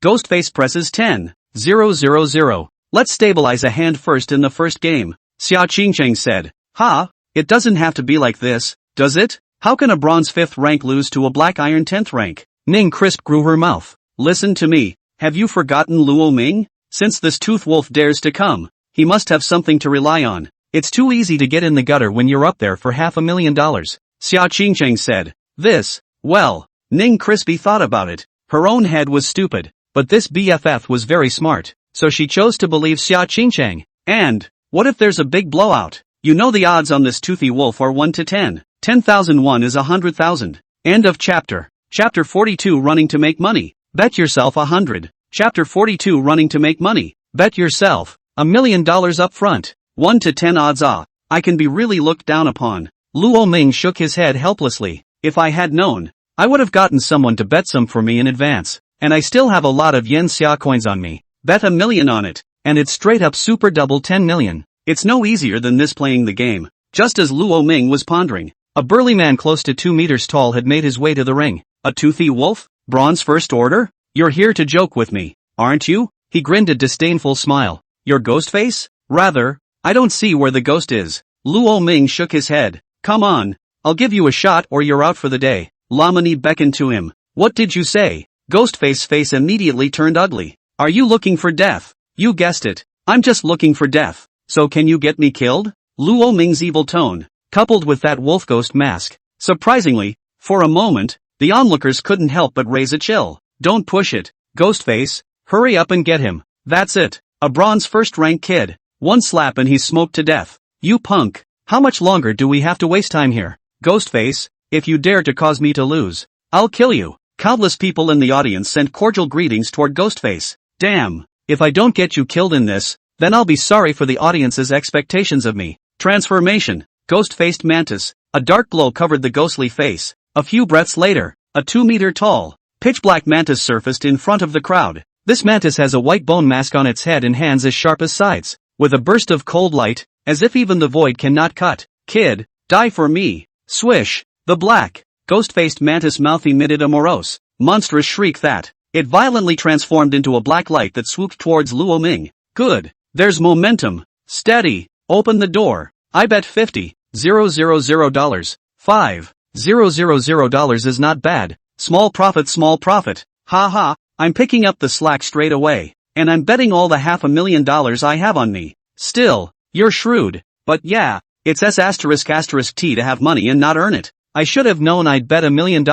Speaker 1: Ghostface presses 10,000. Let's stabilize a hand first in the first game. Xia Qingcheng said. Ha, it doesn't have to be like this, does it? How can a bronze 5th rank lose to a black iron 10th rank? Ning Crisp grew her mouth. Listen to me. Have you forgotten Luo Ming? Since this Tooth Wolf dares to come, he must have something to rely on. It's too easy to get in the gutter when you're up there for $500,000. Xia Qingcheng said. Well, Ning Crispy thought about it. Her own head was stupid, but this BFF was very smart, so she chose to believe Xia Qingcheng. And, what if there's a big blowout? You know the odds on this toothy wolf are 1 to 10. 10,001 is 100,000. End of chapter. Chapter 42 Running to Make Money. Bet yourself 100. Chapter 42 Running to Make Money. Bet yourself $1 million up front. 1 to 10 odds. I can be really looked down upon. Luo Ming shook his head helplessly. If I had known, I would have gotten someone to bet some for me in advance. And I still have a lot of yen xia coins on me. Bet $1 million on it. And it's straight up super double 10 million. It's no easier than this playing the game. Just as Luo Ming was pondering, a burly man close to 2 meters tall had made his way to the ring. A toothy wolf? Bronze first order? You're here to joke with me, aren't you? He grinned a disdainful smile. Your ghost face? Rather, I don't see where the ghost is. Luo Ming shook his head. Come on, I'll give you a shot or you're out for the day. Lamani beckoned to him. What did you say? Ghostface's face immediately turned ugly. Are you looking for death? You guessed it. I'm just looking for death. So can you get me killed? Luo Ming's evil tone, coupled with that wolf ghost mask. Surprisingly, for a moment, the onlookers couldn't help but raise a chill. Don't push it, Ghostface. Hurry up and get him. That's it. A bronze first rank kid. One slap and he's smoked to death. You punk. How much longer do we have to waste time here? Ghostface, if you dare to cause me to lose, I'll kill you. Countless people in the audience sent cordial greetings toward Ghostface. Damn. If I don't get you killed in this, then I'll be sorry for the audience's expectations of me. Transformation. Ghost-faced mantis. A dark glow covered the ghostly face. A few breaths later, a 2-meter-tall, pitch-black mantis surfaced in front of the crowd. This mantis has a white bone mask on its head and hands as sharp as scythes. With a burst of cold light, as if even the void cannot cut. Kid, die for me. Swish. The black, ghost-faced mantis mouth emitted a morose, monstrous shriek that, it violently transformed into a black light that swooped towards Luo Ming. Good. There's momentum. Steady. Open the door. I bet $50,000. $5,000 is not bad. Small profit, small profit. Ha ha, I'm picking up the slack straight away. And I'm betting all the $500,000 I have on me. Still, you're shrewd. But yeah, It's S***T to have money and not earn it. I should have known I'd bet $1 million.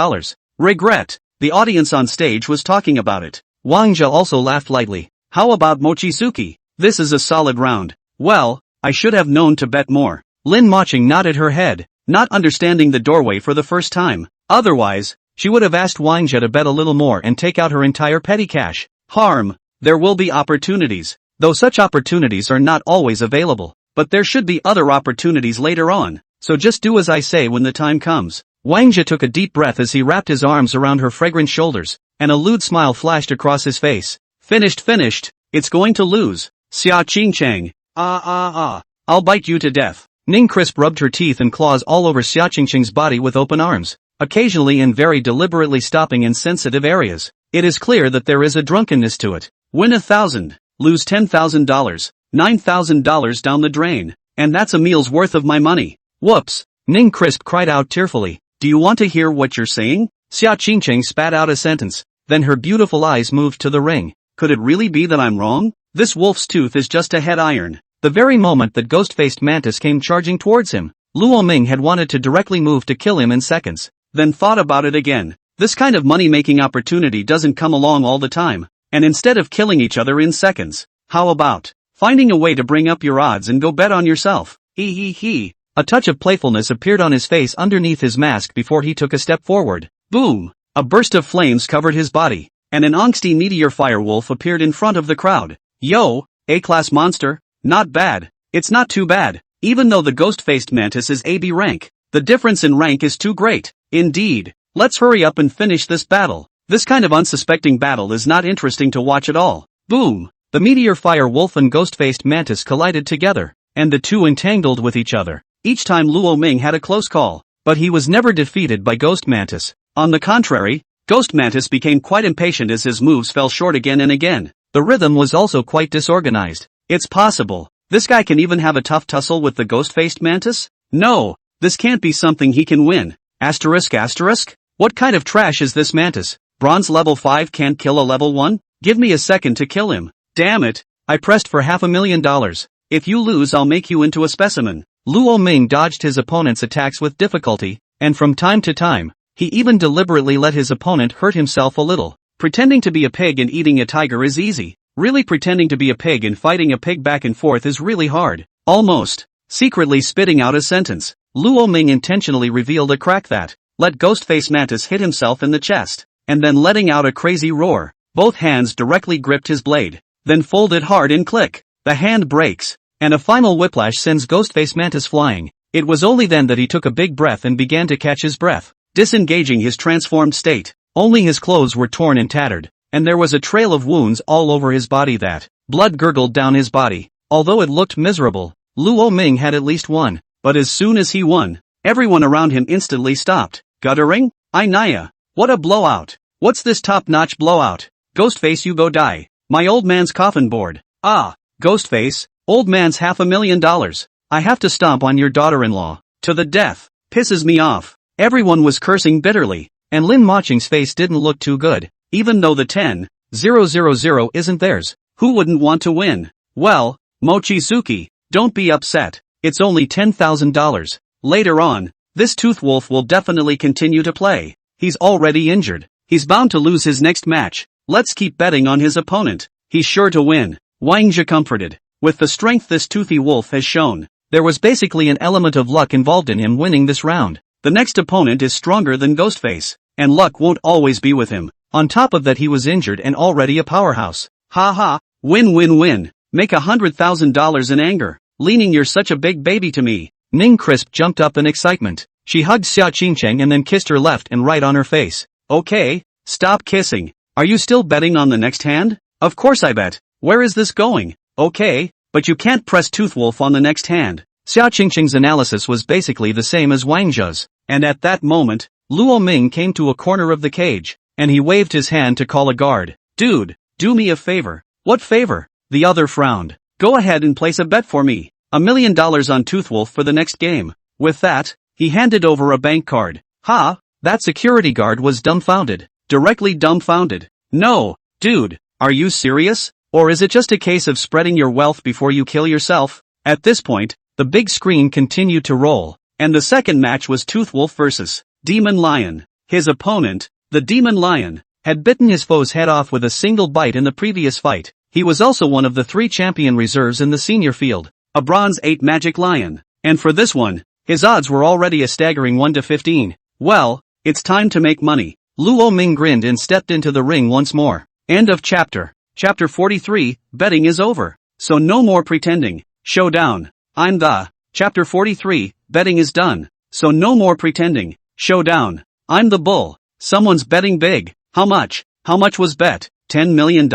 Speaker 1: Regret. The audience on stage was talking about it. Wang Jia also laughed lightly. How about Mochizuki? This is a solid round. Well, I should have known to bet more. Lin Maching nodded her head, not understanding the doorway for the first time. Otherwise, she would have asked Wang Jia to bet a little more and take out her entire petty cash. Harm. There will be opportunities. Though such opportunities are not always available. But there should be other opportunities later on. So just do as I say when the time comes. Wang Jia took a deep breath as he wrapped his arms around her fragrant shoulders, and a lewd smile flashed across his face. Finished. It's going to lose. Xia Qingcheng. I'll bite you to death. Ning Crisp rubbed her teeth and claws all over Xia Qingcheng's body with open arms, occasionally and very deliberately stopping in sensitive areas. It is clear that there is a drunkenness to it. Win 1,000, lose $10,000, $9,000 down the drain, and that's a meal's worth of my money. Whoops! Ning Crisp cried out tearfully. Do you want to hear what you're saying? Xia Qingcheng spat out a sentence, then her beautiful eyes moved to the ring. Could it really be that I'm wrong? This wolf's tooth is just a head iron. The very moment that ghost-faced Mantis came charging towards him, Luo Ming had wanted to directly move to kill him in seconds, then thought about it again. This kind of money-making opportunity doesn't come along all the time, and instead of killing each other in seconds, how about finding a way to bring up your odds and go bet on yourself? He. A touch of playfulness appeared on his face underneath his mask before he took a step forward. Boom! A burst of flames covered his body, and an angsty meteor firewolf appeared in front of the crowd. Yo, A-class monster? Not bad. It's not too bad. Even though the ghost-faced Mantis is AB rank, the difference in rank is too great. Indeed. Let's hurry up and finish this battle. This kind of unsuspecting battle is not interesting to watch at all. Boom! The meteor firewolf and ghost-faced Mantis collided together, and the two entangled with each other. Each time Luo Ming had a close call, but he was never defeated by Ghost Mantis. On the contrary, Ghost Mantis became quite impatient as his moves fell short again and again. The rhythm was also quite disorganized. It's possible. This guy can even have a tough tussle with the ghost-faced Mantis? No, this can't be something he can win. Asterisk. What kind of trash is this Mantis? Bronze level 5 can't kill a level 1? Give me a second to kill him. Damn it. I pressed for $500,000. If you lose I'll make you into a specimen. Luo Ming dodged his opponent's attacks with difficulty, and from time to time, he even deliberately let his opponent hurt himself a little. Pretending to be a pig and eating a tiger is easy. Really pretending to be a pig and fighting a pig back and forth is really hard. Almost. Secretly spitting out a sentence, Luo Ming intentionally revealed a crack that let Ghostface Mantis hit himself in the chest, and then letting out a crazy roar. Both hands directly gripped his blade, then folded hard and click. The hand breaks, and a final whiplash sends Ghostface Mantis flying. It was only then that he took a big breath and began to catch his breath, disengaging his transformed state. Only his clothes were torn and tattered, and there was a trail of wounds all over his body that blood gurgled down his body. Although it looked miserable, Luo Ming had at least won, but as soon as he won, everyone around him instantly stopped. Guttering? Naya. What a blowout. What's this top-notch blowout? Ghostface, you go die. My old man's coffin board. Ah, Ghostface, old man's $500,000. I have to stomp on your daughter-in-law. To the death. Pisses me off. Everyone was cursing bitterly, and Lin Maching's face didn't look too good. Even though the 10,000 isn't theirs, who wouldn't want to win? Well, Mochizuki, don't be upset. It's only $10,000. Later on, this tooth wolf will definitely continue to play. He's already injured. He's bound to lose his next match. Let's keep betting on his opponent. He's sure to win. Wang Jia comforted. With the strength this toothy wolf has shown, there was basically an element of luck involved in him winning this round. The next opponent is stronger than Ghostface, and luck won't always be with him. On top of that, he was injured and already a powerhouse. Ha. Win. Make $100,000 in anger. Leaning, you're such a big baby to me. Ning Crisp jumped up in excitement. She hugged Xia Qingcheng and then kissed her left and right on her face. Okay, stop kissing. Are you still betting on the next hand? Of course I bet. Where is this going? Okay, but you can't press Tooth Wolf on the next hand. Xia Qingcheng's analysis was basically the same as Wang Jia's, and at that moment, Luo Ming came to a corner of the cage, and he waved his hand to call a guard. Dude, do me a favor. What favor? The other frowned. Go ahead and place a bet for me. $1 million on Tooth Wolf for the next game. With that, he handed over a bank card. Ha! That security guard was dumbfounded. Directly dumbfounded. No, dude, are you serious? Or is it just a case of spreading your wealth before you kill yourself? At this point, The big screen continued to roll, and the second match was Tooth Wolf versus Demon Lion. His opponent, the Demon Lion, had bitten his foe's head off with a single bite in the previous fight. He was also one of the 3 champion reserves in the senior field, a Bronze 8 Magic Lion. And for this one, his odds were already a staggering 1 to 15. Well, it's time to make money. Luo Ming grinned and stepped into the ring once more. End of chapter. Chapter 43, betting is over. So no more pretending. Showdown. I'm the. Chapter 43, betting is done. So no more pretending. Showdown. I'm the bull. Someone's betting big. How much? How much was bet? $10 million?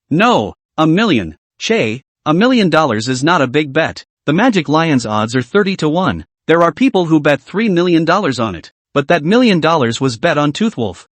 Speaker 1: No, $1 million. Che, $1 million is not a big bet. The Magic Lion's odds are 30 to 1. There are people who bet $3 million on it. But that $1 million was bet on Tooth Wolf.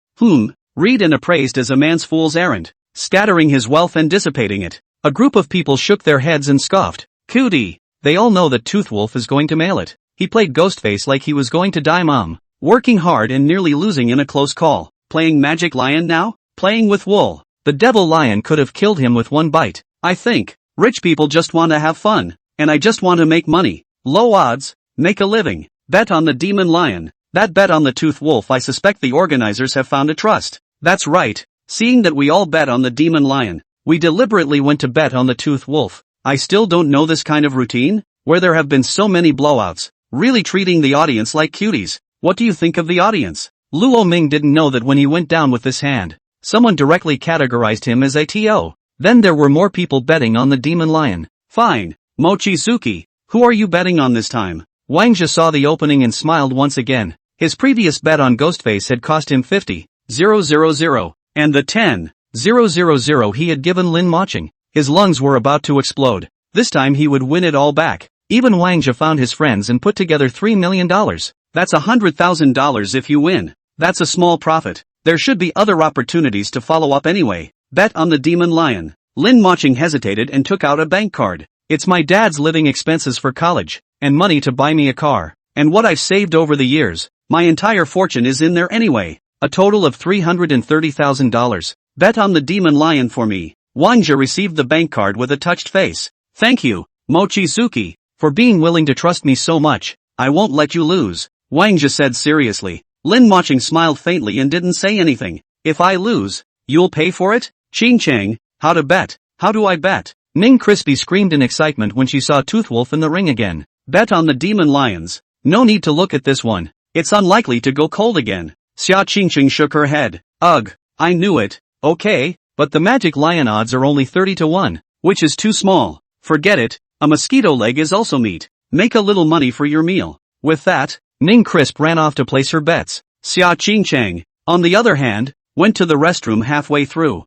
Speaker 1: Read and appraised as a man's fool's errand, scattering his wealth and dissipating it. A group of people shook their heads and scoffed. Cootie. They all know that Tooth Wolf is going to mail it. He played Ghostface like he was going to die mom. Working hard and nearly losing in a close call. Playing Magic Lion now? Playing with wool. The Devil Lion could have killed him with one bite. I think. Rich people just want to have fun. And I just want to make money. Low odds. Make a living. Bet on the Demon Lion. That bet on the Tooth Wolf, I suspect the organizers have found a trust. That's right. Seeing that we all bet on the Demon Lion, we deliberately went to bet on the Tooth Wolf. I still don't know this kind of routine, where there have been so many blowouts, really treating the audience like cuties. What do you think of the audience? Luo Ming didn't know that when he went down with this hand, someone directly categorized him as a TO. Then there were more people betting on the Demon Lion. Fine. Mochizuki, who are you betting on this time? Wang Jia saw the opening and smiled once again. His previous bet on Ghostface had cost him 50,000, and the 10,000 he had given Lin Moching. His lungs were about to explode. This time he would win it all back. Even Wang Jia found his friends and put together $3 million. That's $100,000 if you win. That's a small profit. There should be other opportunities to follow up anyway. Bet on the Demon Lion. Lin Moching hesitated and took out a bank card. It's my dad's living expenses for college, and money to buy me a car, and what I've saved over the years. My entire fortune is in there anyway. A total of $330,000. Bet on the Demon Lion for me. Wang Jia received the bank card with a touched face. Thank you, Mochizuki, for being willing to trust me so much. I won't let you lose, Wang Jia said seriously. Lin Moching smiled faintly and didn't say anything. If I lose, you'll pay for it? Ching Chang, how to bet? How do I bet? Ning Crispy screamed in excitement when she saw Tooth Wolf in the ring again. Bet on the Demon Lions. No need to look at this one. It's unlikely to go cold again. Xia Qingqing shook her head. Ugh, I knew it. Okay, but the Magic Lion odds are only 30 to 1, which is too small. Forget it, a mosquito leg is also meat. Make a little money for your meal. With that, Ning Crisp ran off to place her bets. Xia Qingchang, on the other hand, went to the restroom halfway through.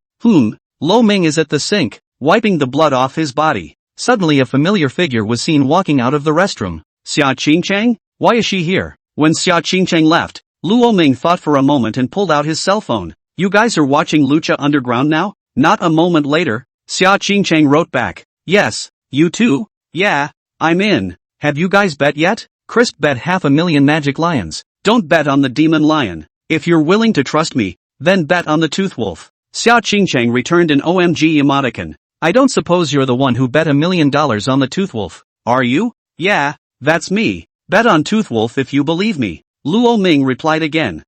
Speaker 1: Lo Ming is at the sink, wiping the blood off his body. Suddenly a familiar figure was seen walking out of the restroom. Xia Qingchang? Why is she here? When Xia Qingchang left, Luo Ming thought for a moment and pulled out his cell phone. You guys are watching Lucha Underground now? Not a moment later, Xia Qingchang wrote back. Yes, you too? Yeah, I'm in. Have you guys bet yet? Crisp bet $500,000 Magic Lions. Don't bet on the Demon Lion. If you're willing to trust me, then bet on the Tooth Wolf. Xia Qingchang returned an OMG emoticon. I don't suppose you're the one who bet $1 million on the Tooth Wolf, are you? Yeah, that's me. Bet on Tooth Wolf if you believe me. Luo Ming replied again.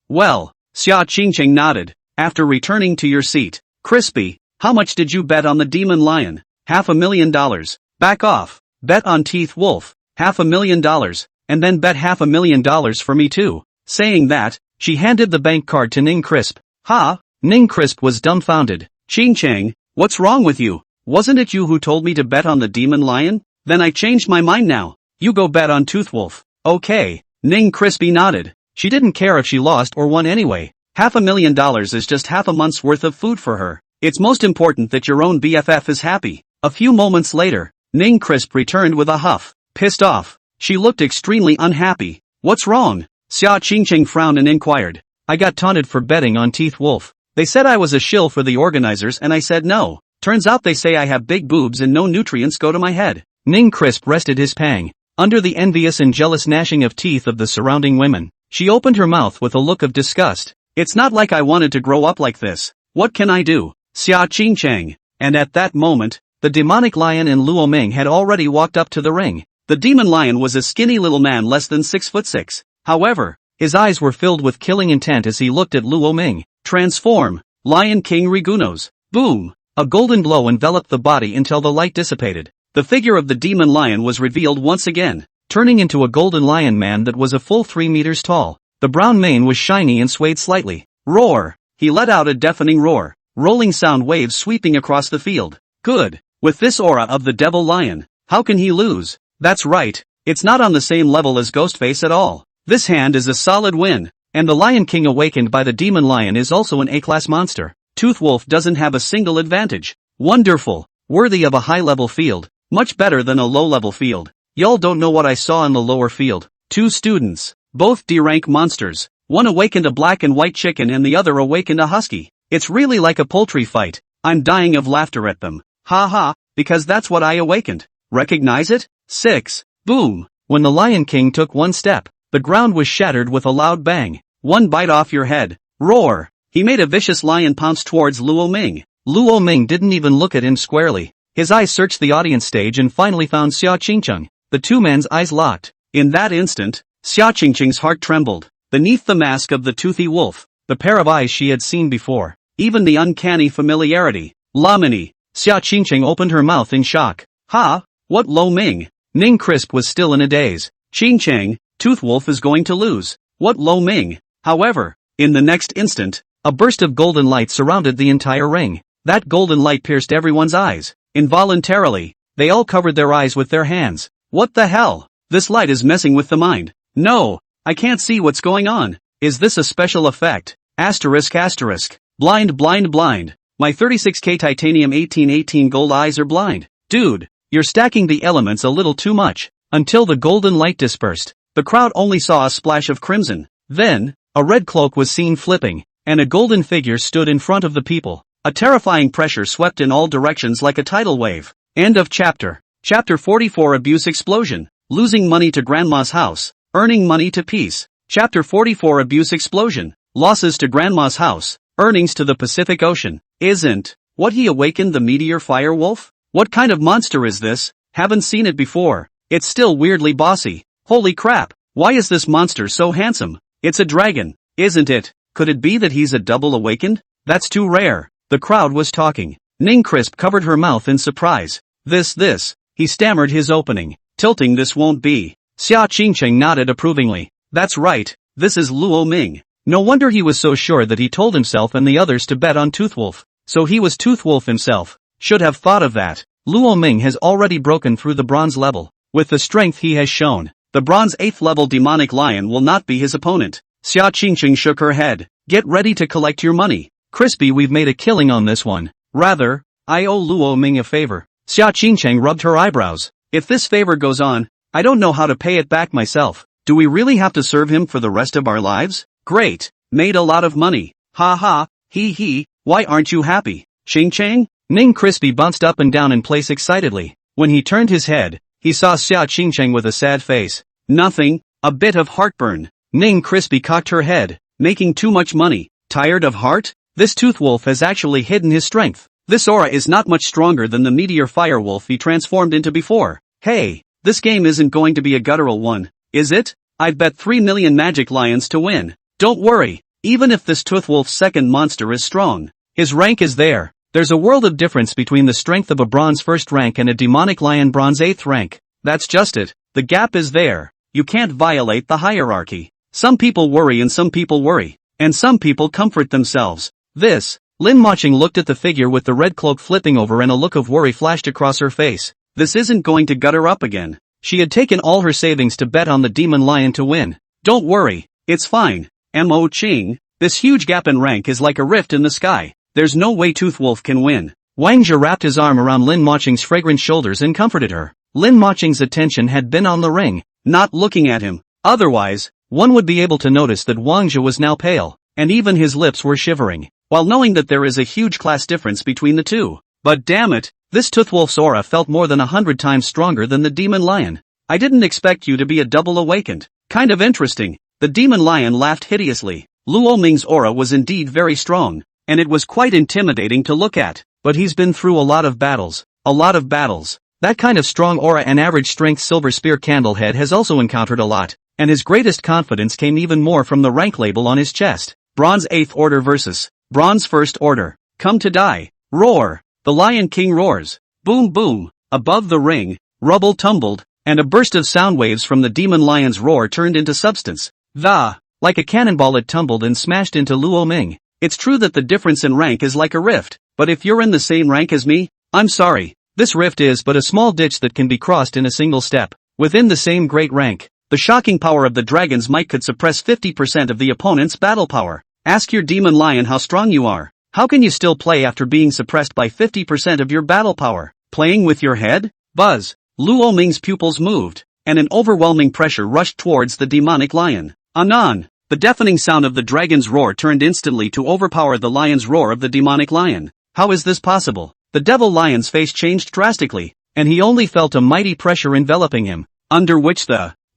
Speaker 1: Well, Xia Qingchang nodded. After returning to your seat, Crispy, how much did you bet on the Demon Lion? $500,000. Back off. Bet on Teeth Wolf. $500,000, and then bet $500,000 for me too. Saying that, she handed the bank card to Ning Crisp. Ha! Ning Crisp was dumbfounded. Qingchang, what's wrong with you? Wasn't it you who told me to bet on the Demon Lion? Then I changed my mind now. You go bet on Tooth Wolf. Okay. Ning Crispy nodded. She didn't care if she lost or won anyway. $500,000 is just half a month's worth of food for her. It's most important that your own BFF is happy. A few moments later, Ning Crisp returned with a huff. Pissed off. She looked extremely unhappy. What's wrong? Xia Qingchang frowned and inquired. I got taunted for betting on Teeth Wolf. They said I was a shill for the organizers and I said no. Turns out they say I have big boobs and no nutrients go to my head. Ning Crisp rested his pang. Under the envious and jealous gnashing of teeth of the surrounding women, she opened her mouth with a look of disgust. It's not like I wanted to grow up like this. What can I do? Xia Qingchang. And at that moment, the demonic lion and Luo Ming had already walked up to the ring. The demon lion was a skinny little man less than 6'6". However, his eyes were filled with killing intent as he looked at Luo Ming. Transform! Lion King Rigunos. Boom! A golden glow enveloped the body until the light dissipated. The figure of the demon lion was revealed once again, turning into a golden lion man that was a full 3 meters tall. The brown mane was shiny and swayed slightly. Roar! He let out a deafening roar, rolling sound waves sweeping across the field. Good! With this aura of the devil lion, how can he lose? That's right, it's not on the same level as Ghostface at all. This hand is a solid win, and the Lion King awakened by the demon lion is also an A-class monster. Toothlwolf doesn't have a single advantage. Wonderful! Worthy of a high-level field. Much better than a low-level field. Y'all don't know what I saw in the lower field. 2 students, both D-rank monsters. One awakened a black and white chicken and the other awakened a husky. It's really like a poultry fight. I'm dying of laughter at them. Ha ha, because that's what I awakened. Recognize it? 6. Boom! When the Lion King took one step, the ground was shattered with a loud bang. One bite off your head. Roar! He made a vicious lion pounce towards Luo Ming. Luo Ming didn't even look at him squarely. His eyes searched the audience stage and finally found Xia Qingcheng. The two men's eyes locked. In that instant, Xia Qingcheng's heart trembled. Beneath the mask of the toothy wolf, the pair of eyes she had seen before. Even the uncanny familiarity. Lamini. Xia Qingcheng opened her mouth in shock. Ha! What Lo Ming? Ning Crisp was still in a daze. Qingcheng, Toothwolf is going to lose. What Lo Ming? However, in the next instant, a burst of golden light surrounded the entire ring. That golden light pierced everyone's eyes. Involuntarily, they all covered their eyes with their hands. What the hell? This light is messing with the mind. No, I can't see what's going on. Is this a special effect? Asterisk asterisk. Blind blind blind. My 36K titanium 1818 gold eyes are blind. Dude, you're stacking the elements a little too much. Until the golden light dispersed, the crowd only saw a splash of crimson. Then, a red cloak was seen flipping, and a golden figure stood in front of the people. A terrifying pressure swept in all directions like a tidal wave. End of chapter. Chapter 44 Abuse Explosion. Losing money to Grandma's house, earning money to peace. Chapter 44 Abuse Explosion. Losses to Grandma's house, earnings to the Pacific Ocean. Isn't what he awakened the meteor fire wolf? What kind of monster is this? Haven't seen it before. It's still weirdly bossy. Holy crap, why is this monster so handsome? It's a dragon, isn't it? Could it be that he's a double awakened? That's too rare. The crowd was talking. Ning Crisp covered her mouth in surprise. This, he stammered his opening. Tilting this won't be. Xia Qingcheng nodded approvingly. That's right, this is Luo Ming. No wonder he was so sure that he told himself and the others to bet on Toothwolf. So he was Toothwolf himself. Should have thought of that. Luo Ming has already broken through the bronze level. With the strength he has shown, the bronze 8th level demonic lion will not be his opponent. Xia Qingcheng shook her head. Get ready to collect your money. Crispy, we've made a killing on this one. Rather, I owe Luo Ming a favor. Xia Qingcheng rubbed her eyebrows. If this favor goes on, I don't know how to pay it back myself. Do we really have to serve him for the rest of our lives? Great. Made a lot of money. Ha ha, he, why aren't you happy? Qingcheng? Ning Crispy bounced up and down in place excitedly. When he turned his head, he saw Xia Qingcheng with a sad face. Nothing, a bit of heartburn. Ning Crispy cocked her head. Making too much money. Tired of heart? This Toothwolf has actually hidden his strength. This aura is not much stronger than the meteor firewolf he transformed into before. Hey, this game isn't going to be a guttural one, is it? I've bet 3 million magic lions to win. Don't worry, even if this Toothwolf's second monster is strong, his rank is there. There's a world of difference between the strength of a bronze 1st rank and a demonic lion bronze 8th rank. That's just it. The gap is there. You can't violate the hierarchy. Some people worry and some people worry. And some people comfort themselves. Lin Moching looked at the figure with the red cloak flipping over and a look of worry flashed across her face. This isn't going to gutter up again. She had taken all her savings to bet on the demon lion to win. Don't worry, it's fine. Mo Ching, this huge gap in rank is like a rift in the sky. There's no way Toothwolf can win. Wang Zhe wrapped his arm around Lin Moching's fragrant shoulders and comforted her. Lin Moching's attention had been on the ring, not looking at him. Otherwise, one would be able to notice that Wang Zhe was now pale, and even his lips were shivering, while knowing that there is a huge class difference between the two. But damn it, this Toothwolf's aura felt more than 100 times stronger than the demon lion. I didn't expect you to be a double awakened. Kind of interesting. The demon lion laughed hideously. Luo Ming's aura was indeed very strong, and it was quite intimidating to look at. But he's been through a lot of battles. That kind of strong aura an average strength silver spear candlehead has also encountered a lot, and his greatest confidence came even more from the rank label on his chest. Bronze 8th Order versus Bronze 1st Order. Come to die. Roar. The Lion King roars. Boom boom. Above the ring, rubble tumbled, and a burst of sound waves from the demon lion's roar turned into substance. Like a cannonball it tumbled and smashed into Luo Ming. It's true that the difference in rank is like a rift, but if you're in the same rank as me, I'm sorry. This rift is but a small ditch that can be crossed in a single step. Within the same great rank, the shocking power of the dragon's might could suppress 50% of the opponent's battle power. Ask your demon lion how strong you are. How can you still play after being suppressed by 50% of your battle power? Playing with your head? Buzz. Luo Ming's pupils moved, and an overwhelming pressure rushed towards the demonic lion. Anon. The deafening sound of the dragon's roar turned instantly to overpower the lion's roar of the demonic lion. How is this possible? The devil lion's face changed drastically, and he only felt a mighty pressure enveloping him, under which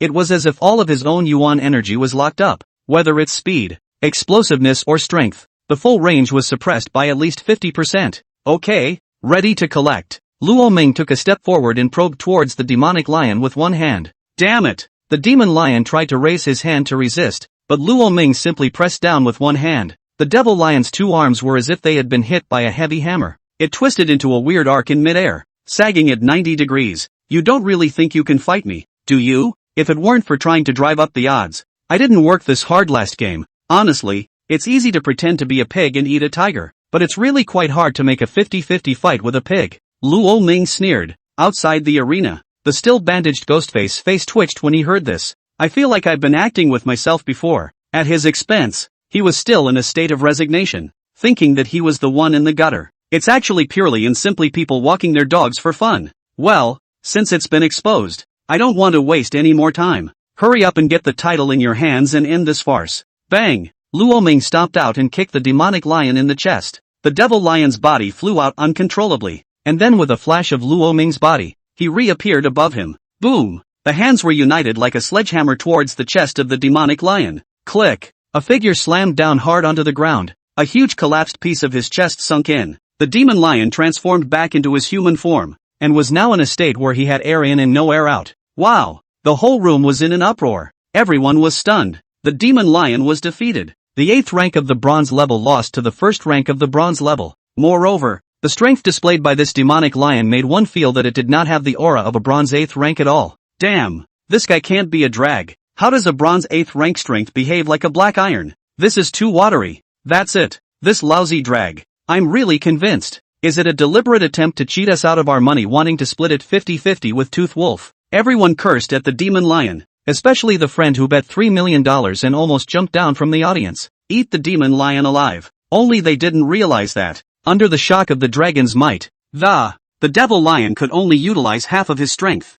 Speaker 1: it was as if all of his own yuan energy was locked up. Whether it's speed, explosiveness or strength, the full range was suppressed by at least 50%. Okay, ready to collect. Luo Ming took a step forward and probed towards the demonic lion with one hand. Damn it! The demon lion tried to raise his hand to resist, but Luo Ming simply pressed down with one hand. The devil lion's two arms were as if they had been hit by a heavy hammer. It twisted into a weird arc in midair, sagging at 90 degrees. You don't really think you can fight me, do you? If it weren't for trying to drive up the odds, I didn't work this hard last game. Honestly, it's easy to pretend to be a pig and eat a tiger, but it's really quite hard to make a 50-50 fight with a pig. Luo Ming sneered. Outside the arena, the still bandaged Ghostface face twitched when he heard this. I feel like I've been acting with myself before. At his expense, he was still in a state of resignation, thinking that he was the one in the gutter. It's actually purely and simply people walking their dogs for fun. Well, since it's been exposed, I don't want to waste any more time. Hurry up and get the title in your hands and end this farce. Bang! Luo Ming stomped out and kicked the demonic lion in the chest. The devil lion's body flew out uncontrollably, and then with a flash of Luo Ming's body, he reappeared above him. Boom! The hands were united like a sledgehammer towards the chest of the demonic lion. Click! A figure slammed down hard onto the ground. A huge collapsed piece of his chest sunk in. The demon lion transformed back into his human form, and was now in a state where he had air in and no air out. Wow! The whole room was in an uproar. Everyone was stunned. The demon lion was defeated. The 8th rank of the bronze level lost to the 1st rank of the bronze level. Moreover, the strength displayed by this demonic lion made one feel that it did not have the aura of a bronze 8th rank at all. Damn! This guy can't be a drag. How does a bronze 8th rank strength behave like a black iron? This is too watery. That's it. This lousy drag. I'm really convinced. Is it a deliberate attempt to cheat us out of our money wanting to split it 50-50 with Tooth Wolf? Everyone cursed at the demon lion, especially the friend who bet $3 million and almost jumped down from the audience. Eat the demon lion alive. Only they didn't realize that, under the shock of the dragon's might, the devil lion could only utilize half of his strength.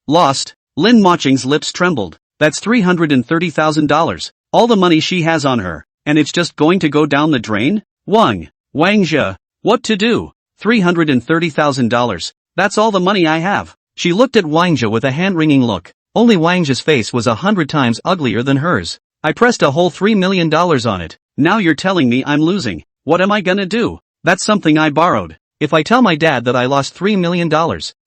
Speaker 1: Lost. Lin Moching's lips trembled. That's $330,000. All the money she has on her, and it's just going to go down the drain? Wang Zhe. What to do? $330,000. That's all the money I have. She looked at Wang Zhe with a hand-wringing look. Only Wang Zhe's face was 100 times uglier than hers. I pressed a whole $3 million on it. Now you're telling me I'm losing. What am I gonna do? That's something I borrowed. If I tell my dad that I lost $3 million,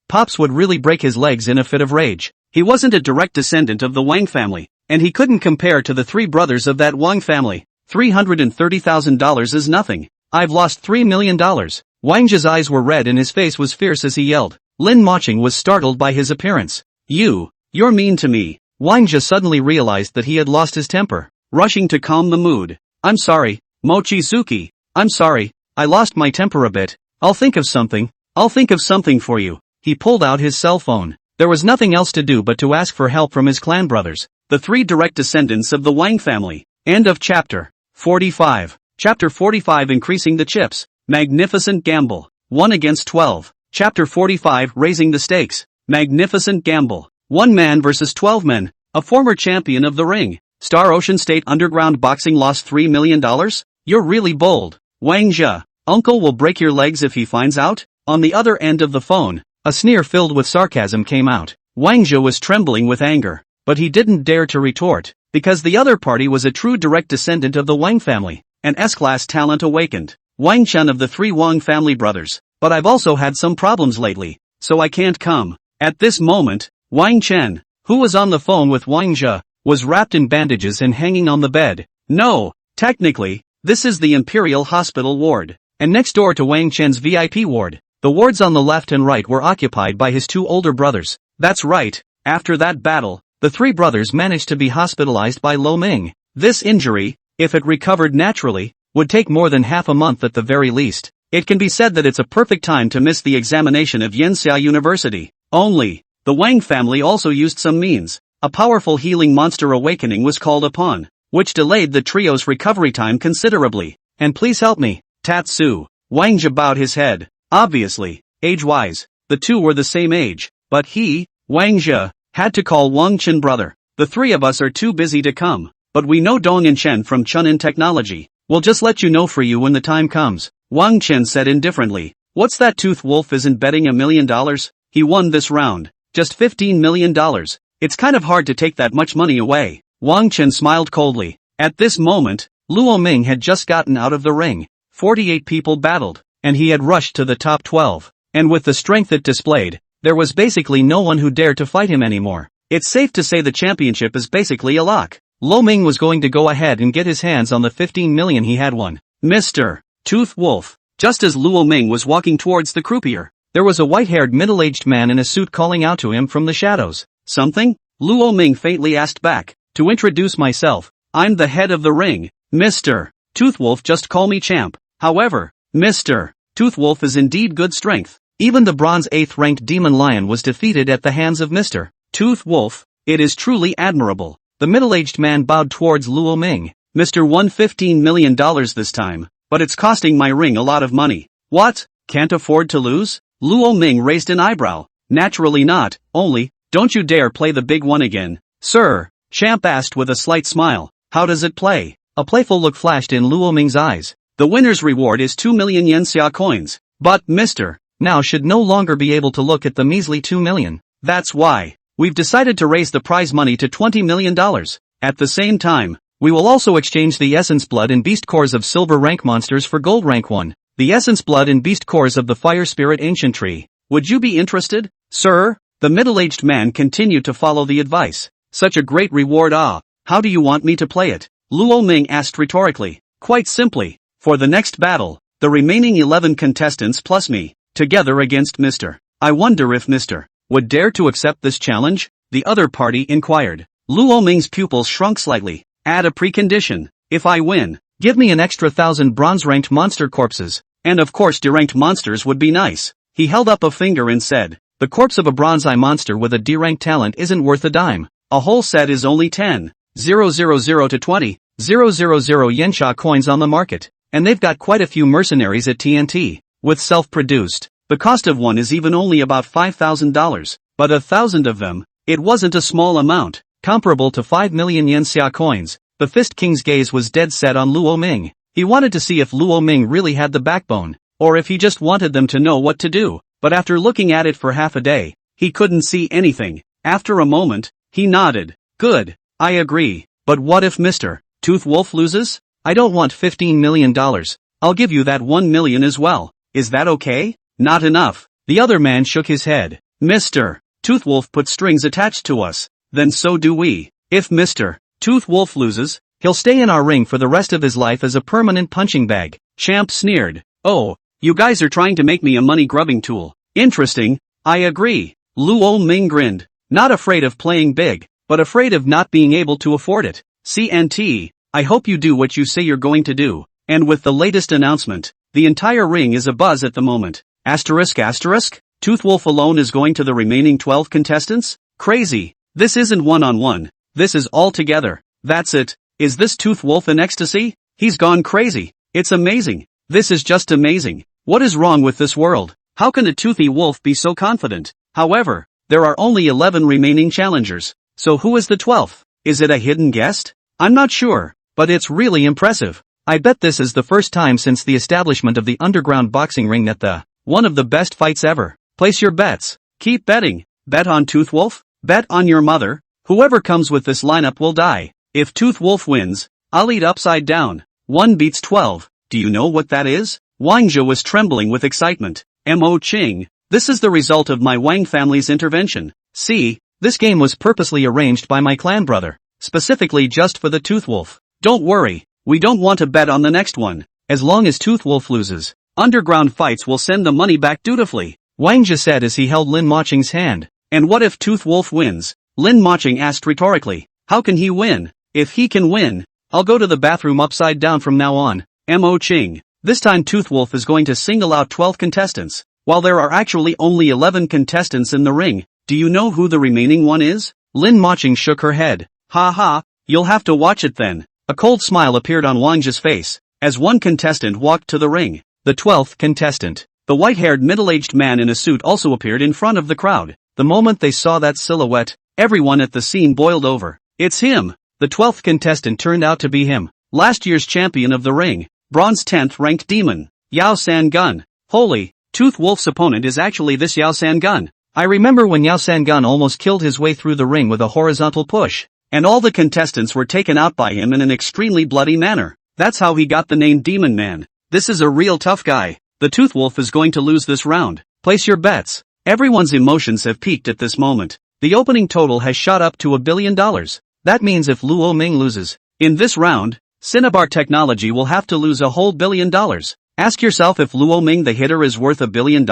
Speaker 1: Pops would really break his legs in a fit of rage. He wasn't a direct descendant of the Wang family, and he couldn't compare to the 3 brothers of that Wang family. $330,000 is nothing. I've lost $3 million. Wang Zhe's eyes were red and his face was fierce as he yelled. Lin Moching was startled by his appearance. You're mean to me. Wang Zhe suddenly realized that he had lost his temper. Rushing to calm the mood. I'm sorry, Mochizuki. I'm sorry, I lost my temper a bit. I'll think of something for you. He pulled out his cell phone. There was nothing else to do but to ask for help from his clan brothers, the 3 direct descendants of the Wang family. End of chapter 45. Chapter 45 Increasing the chips. Magnificent gamble. 1 against 12. Chapter 45 Raising the stakes. Magnificent gamble. 1 man versus 12 men. A former champion of the ring. Star Ocean State Underground Boxing lost $3 million? You're really bold. Wang Zhe. Uncle will break your legs if he finds out? On the other end of the phone, a sneer filled with sarcasm came out. Wang Zhe was trembling with anger, but he didn't dare to retort, because the other party was a true direct descendant of the Wang family. An S-class talent awakened. Wang Chen of the 3 Wang family brothers. But I've also had some problems lately. so I can't come. At this moment, Wang Chen, who was on the phone with Wang Zhe, was wrapped in bandages and hanging on the bed. No, technically, this is the Imperial Hospital ward, and next door to Wang Chen's VIP ward. The wards on the left and right were occupied by his two older brothers. That's right, after that battle, the three brothers managed to be hospitalized by Lo Ming. This injury, if it recovered naturally, would take more than half a month at the very least. It can be said that it's a perfect time to miss the examination of Yanxia University. Only, the Wang family also used some means. A powerful healing monster awakening was called upon, which delayed the trio's recovery time considerably. And please help me, Tatsu. Wang Zhe bowed his head. Obviously, age-wise, the two were the same age, but he, Wang Zhe, had to call Wang Chen brother. The three of us are too busy to come, but we know Dong and Chen from Chunin Technology. We'll just let you know for you when the time comes. Wang Chen said indifferently. What's that? Tooth Wolf isn't betting $1 million? He won this round. Just $15 million. It's kind of hard to take that much money away. Wang Chen smiled coldly. At this moment, Luo Ming had just gotten out of the ring. 48 people battled, and he had rushed to the top 12. And with the strength it displayed, there was basically no one who dared to fight him anymore. It's safe to say the championship is basically a lock. Lo Ming was going to go ahead and get his hands on the 15 million he had won. Mr. Tooth Wolf. Just as Luo Ming was walking towards the croupier, there was a white-haired middle-aged man in a suit calling out to him from the shadows. Something? Luo Ming faintly asked back. To introduce myself, I'm the head of the ring. Mr. Tooth Wolf, just call me champ. However, Mr. Tooth Wolf is indeed good strength. Even the bronze 8th ranked Demon Lion was defeated at the hands of Mr. Tooth Wolf. It is truly admirable. The middle-aged man bowed towards Luo Ming. Mr. won $15 million this time, but it's costing my ring a lot of money. What? Can't afford to lose? Luo Ming raised an eyebrow. Naturally not, only, don't you dare play the big one again. Sir, Champ asked with a slight smile. How does it play? A playful look flashed in Luo Ming's eyes. The winner's reward is 2 million Yanxia coins. But Mr. Now should no longer be able to look at the measly 2 million. That's why we've decided to raise the prize money to $20 million. At the same time, we will also exchange the essence blood and beast cores of silver rank monsters for gold rank 1. The essence blood and beast cores of the fire spirit ancient tree. Would you be interested, sir? The middle-aged man continued to follow the advice. Such a great reward. How do you want me to play it? Luo Ming asked rhetorically. Quite simply, for the next battle, the remaining 11 contestants plus me, together against Mr. I wonder if Mr. would dare to accept this challenge? The other party inquired. Luo Ming's pupils shrunk slightly. Add a precondition. If I win, give me an extra 1,000 bronze-ranked monster corpses. And of course D-ranked monsters would be nice. He held up a finger and said, the corpse of a bronze-eye monster with a D-rank talent isn't worth a dime. A whole set is only 10,000 to 20,000 Yanxia coins on the market. And they've got quite a few mercenaries at TNT. With self-produced, the cost of one is even only about $5,000. But 1,000 of them, it wasn't a small amount, comparable to 5 million Yanxia coins. The Fist King's gaze was dead set on Luo Ming. He wanted to see if Luo Ming really had the backbone, or if he just wanted them to know what to do. But after looking at it for half a day, he couldn't see anything. After a moment, he nodded. Good, I agree. But what if Mr. Tooth Wolf loses? I don't want $15 million. I'll give you that 1 million as well. Is that okay? Not enough. The other man shook his head. Mr. Tooth Wolf put strings attached to us. Then so do we. If Mr. Tooth Wolf loses, he'll stay in our ring for the rest of his life as a permanent punching bag. Champ sneered. Oh, you guys are trying to make me a money-grubbing tool. Interesting, I agree. Luo Ming grinned. Not afraid of playing big, but afraid of not being able to afford it. CNT, I hope you do what you say you're going to do. And with the latest announcement, the entire ring is abuzz at the moment. Asterisk. Tooth Wolf alone is going to the remaining 12 contestants? Crazy. This isn't one-on-one. This is all together. That's it. Is this Tooth Wolf in ecstasy? He's gone crazy. It's amazing. This is just amazing. What is wrong with this world? How can a toothy wolf be so confident? However, there are only 11 remaining challengers. So who is the 12th? Is it a hidden guest? I'm not sure, but it's really impressive. I bet this is the first time since the establishment of the underground boxing ring that one of the best fights ever. Place your bets. Keep betting. Bet on Tooth Wolf? Bet on your mother. Whoever comes with this lineup will die. If Tooth Wolf wins, I'll eat upside down. 1 beats 12. Do you know what that is? Wang Zhe was trembling with excitement. Mo Qing, This is the result of my Wang family's intervention. See, this game was purposely arranged by my clan brother, specifically just for the Tooth Wolf. Don't worry, we don't want to bet on the next one. As long as Tooth Wolf loses, underground fights will send the money back dutifully, Wang Jia said as he held Lin Moqing's hand. And what if Tooth Wolf wins? Lin Moqing asked rhetorically. How can he win? If he can win, I'll go to the bathroom upside down from now on. Mo Qing. This time Tooth Wolf is going to single out 12 contestants. While there are actually only 11 contestants in the ring, do you know who the remaining one is? Lin Moqing shook her head. Ha ha, you'll have to watch it then. A cold smile appeared on Wang Jia's face, as one contestant walked to the ring. The 12th contestant, the white-haired middle-aged man in a suit, also appeared in front of the crowd. The moment they saw that silhouette, everyone at the scene boiled over. It's him! The 12th contestant turned out to be him, last year's champion of the ring, bronze 10th ranked demon, Yao San Gun. Holy, Tooth Wolf's opponent is actually this Yao San Gun. I remember when Yao San Gun almost killed his way through the ring with a horizontal push, and all the contestants were taken out by him in an extremely bloody manner. That's how he got the name Demon Man. This is a real tough guy. The Tooth Wolf is going to lose this round. Place your bets. Everyone's emotions have peaked at this moment. The opening total has shot up to $1 billion. That means if Luo Ming loses in this round, Cinnabar Technology will have to lose a whole $1 billion. Ask yourself if Luo Ming the hitter is worth $1 billion?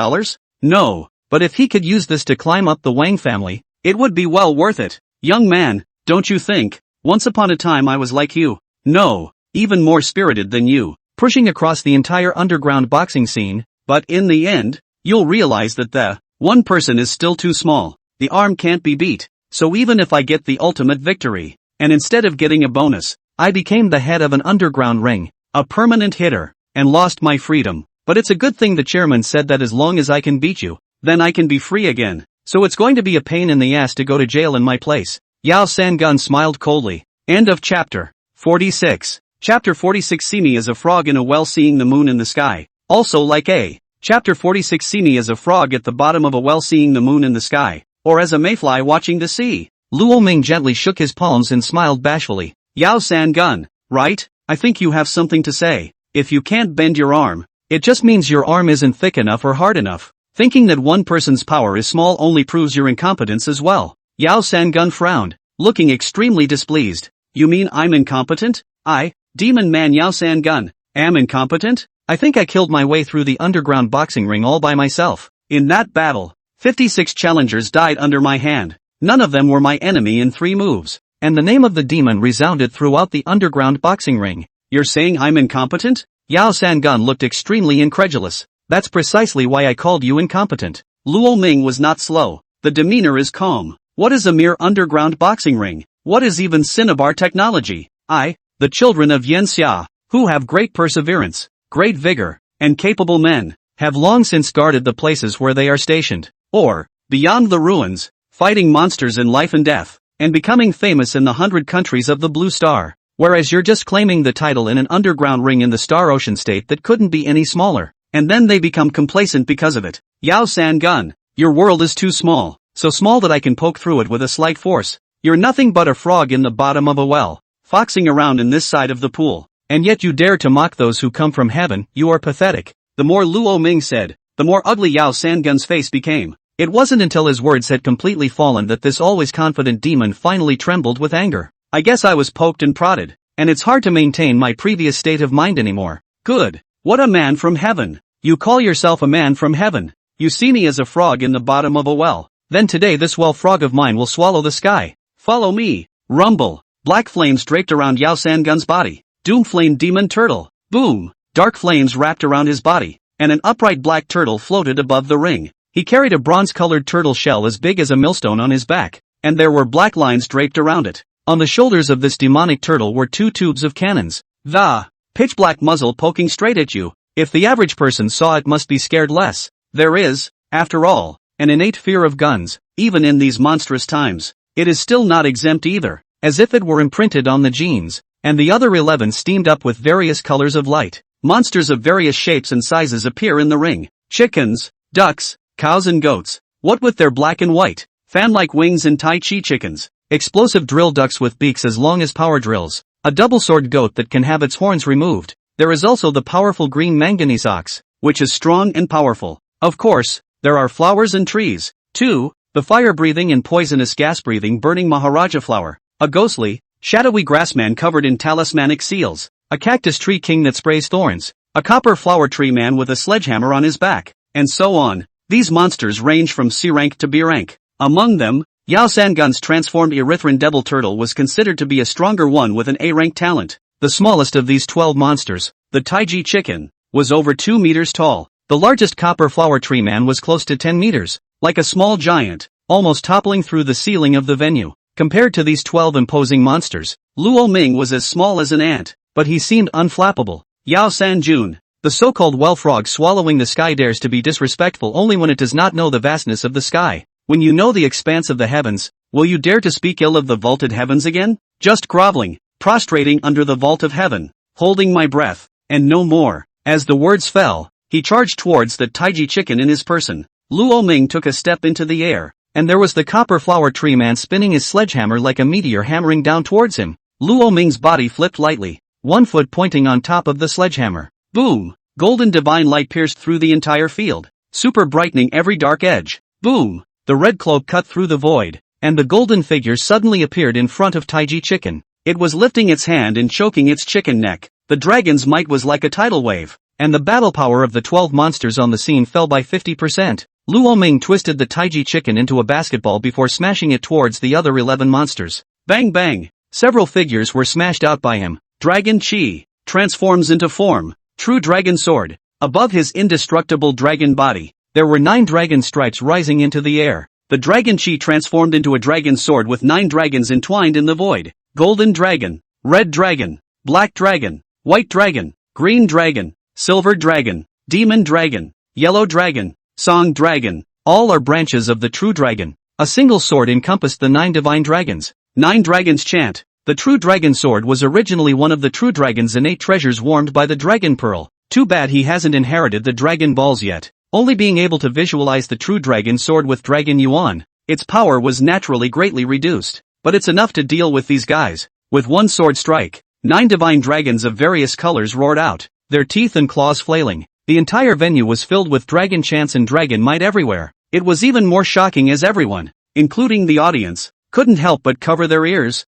Speaker 1: No, but if he could use this to climb up the Wang family, it would be well worth it. Young man, don't you think? Once upon a time I was like you. No, even more spirited than you, pushing across the entire underground boxing scene, but in the end, you'll realize that the one person is still too small. The arm can't be beat. So even if I get the ultimate victory, and instead of getting a bonus, I became the head of an underground ring, a permanent hitter, and lost my freedom. But it's a good thing the chairman said that as long as I can beat you, then I can be free again. So it's going to be a pain in the ass to go to jail in my place. Yao San Gun smiled coldly. End of chapter 46. Chapter 46. See me as a frog in a well seeing the moon in the sky. Also like a. Chapter 46. See me as a frog at the bottom of a well seeing the moon in the sky. Or as a mayfly watching the sea. Luo Ming gently shook his palms and smiled bashfully. Yao San Gun, right? I think you have something to say. If you can't bend your arm, it just means your arm isn't thick enough or hard enough. Thinking that one person's power is small only proves your incompetence as well. Yao San Gun frowned, looking extremely displeased. You mean I'm incompetent? I, Demon Man Yao San Gun, am incompetent? I think I killed my way through the underground boxing ring all by myself. In that battle, 56 challengers died under my hand. None of them were my enemy in 3 moves. And the name of the demon resounded throughout the underground boxing ring. You're saying I'm incompetent? Yao San Gun looked extremely incredulous. That's precisely why I called you incompetent. Luo Ming was not slow. The demeanor is calm. What is a mere underground boxing ring? What is even Cinnabar Technology? I, the children of Yen Xia, who have great perseverance, great vigor, and capable men, have long since guarded the places where they are stationed. Or, beyond the ruins, fighting monsters in life and death, and becoming famous in the 100 countries of the Blue Star. Whereas you're just claiming the title in an underground ring in the Star Ocean state that couldn't be any smaller, and then they become complacent because of it. Yao San Gun, your world is too small, so small that I can poke through it with a slight force. You're nothing but a frog in the bottom of a well, foxing around in this side of the pool, and yet you dare to mock those who come from heaven. You are pathetic. The more Luo Ming said, the more ugly Yao San Gun's face became. It wasn't until his words had completely fallen that this always confident demon finally trembled with anger. I guess I was poked and prodded, and it's hard to maintain my previous state of mind anymore. Good. What a man from heaven. You call yourself a man from heaven. You see me as a frog in the bottom of a well. Then today this well frog of mine will swallow the sky. Follow me. Rumble. Black flames draped around Yao San Gun's body. Doom flame demon turtle. Boom. Dark flames wrapped around his body, and an upright black turtle floated above the ring. He carried a bronze-colored turtle shell as big as a millstone on his back, and there were black lines draped around it. On the shoulders of this demonic turtle were 2 tubes of cannons. The pitch-black muzzle poking straight at you. If the average person saw it must be scared less. There is, after all, an innate fear of guns, even in these monstrous times. It is still not exempt either, as if it were imprinted on the genes, and the other 11 steamed up with various colors of light. Monsters of various shapes and sizes appear in the ring. Chickens, ducks, cows and goats. What with their black and white, fan-like wings and Tai Chi chickens. Explosive drill ducks with beaks as long as power drills. A double-sword goat that can have its horns removed. There is also the powerful green manganese ox, which is strong and powerful. Of course, there are flowers and trees. 2. The fire-breathing and poisonous gas-breathing burning Maharaja flower. A ghostly, shadowy grassman covered in talismanic seals. A cactus tree king that sprays thorns. A copper flower tree man with a sledgehammer on his back. And so on. These monsters range from C rank to B rank. Among them, Yao Sangun's transformed Erythrin devil turtle was considered to be a stronger one with an A rank talent. The smallest of these 12 monsters, the Taiji chicken, was over 2 meters tall. The largest copper flower tree man was close to 10 meters, like a small giant, almost toppling through the ceiling of the venue. Compared to these 12 imposing monsters, Luo Ming was as small as an ant, but he seemed unflappable. Yao Sanjun, the so-called well frog swallowing the sky, dares to be disrespectful only when it does not know the vastness of the sky. When you know the expanse of the heavens, will you dare to speak ill of the vaulted heavens again? Just groveling, prostrating under the vault of heaven, holding my breath, and no more. As the words fell, he charged towards the Taiji chicken in his person. Luo Ming took a step into the air, and there was the copper flower tree man spinning his sledgehammer like a meteor hammering down towards him. Luo Ming's body flipped lightly, one foot pointing on top of the sledgehammer. Boom! Golden divine light pierced through the entire field, super brightening every dark edge. Boom! The red cloak cut through the void, and the golden figure suddenly appeared in front of Taiji chicken. It was lifting its hand and choking its chicken neck. The dragon's might was like a tidal wave, and the battle power of the 12 monsters on the scene fell by 50%. Luo Ming twisted the Taiji chicken into a basketball before smashing it towards the other 11 monsters. Bang bang! Several figures were smashed out by him. Dragon Chi transforms into form. True dragon sword. Above his indestructible dragon body, there were 9 dragon stripes rising into the air. The dragon Chi transformed into a dragon sword with 9 dragons entwined in the void. Golden dragon, red dragon, black dragon, white dragon, green dragon, silver dragon, demon dragon, yellow dragon, song dragon. All are branches of the true dragon. A single sword encompassed the 9 divine dragons. 9 dragons chant. The true dragon sword was originally one of the true dragon's innate treasures warmed by the dragon pearl. Too bad he hasn't inherited the dragon balls yet. Only being able to visualize the true dragon sword with dragon yuan, its power was naturally greatly reduced. But it's enough to deal with these guys. With one sword strike, 9 divine dragons of various colors roared out, their teeth and claws flailing. The entire venue was filled with dragon chants and dragon might everywhere. It was even more shocking as everyone, including the audience, couldn't help but cover their ears.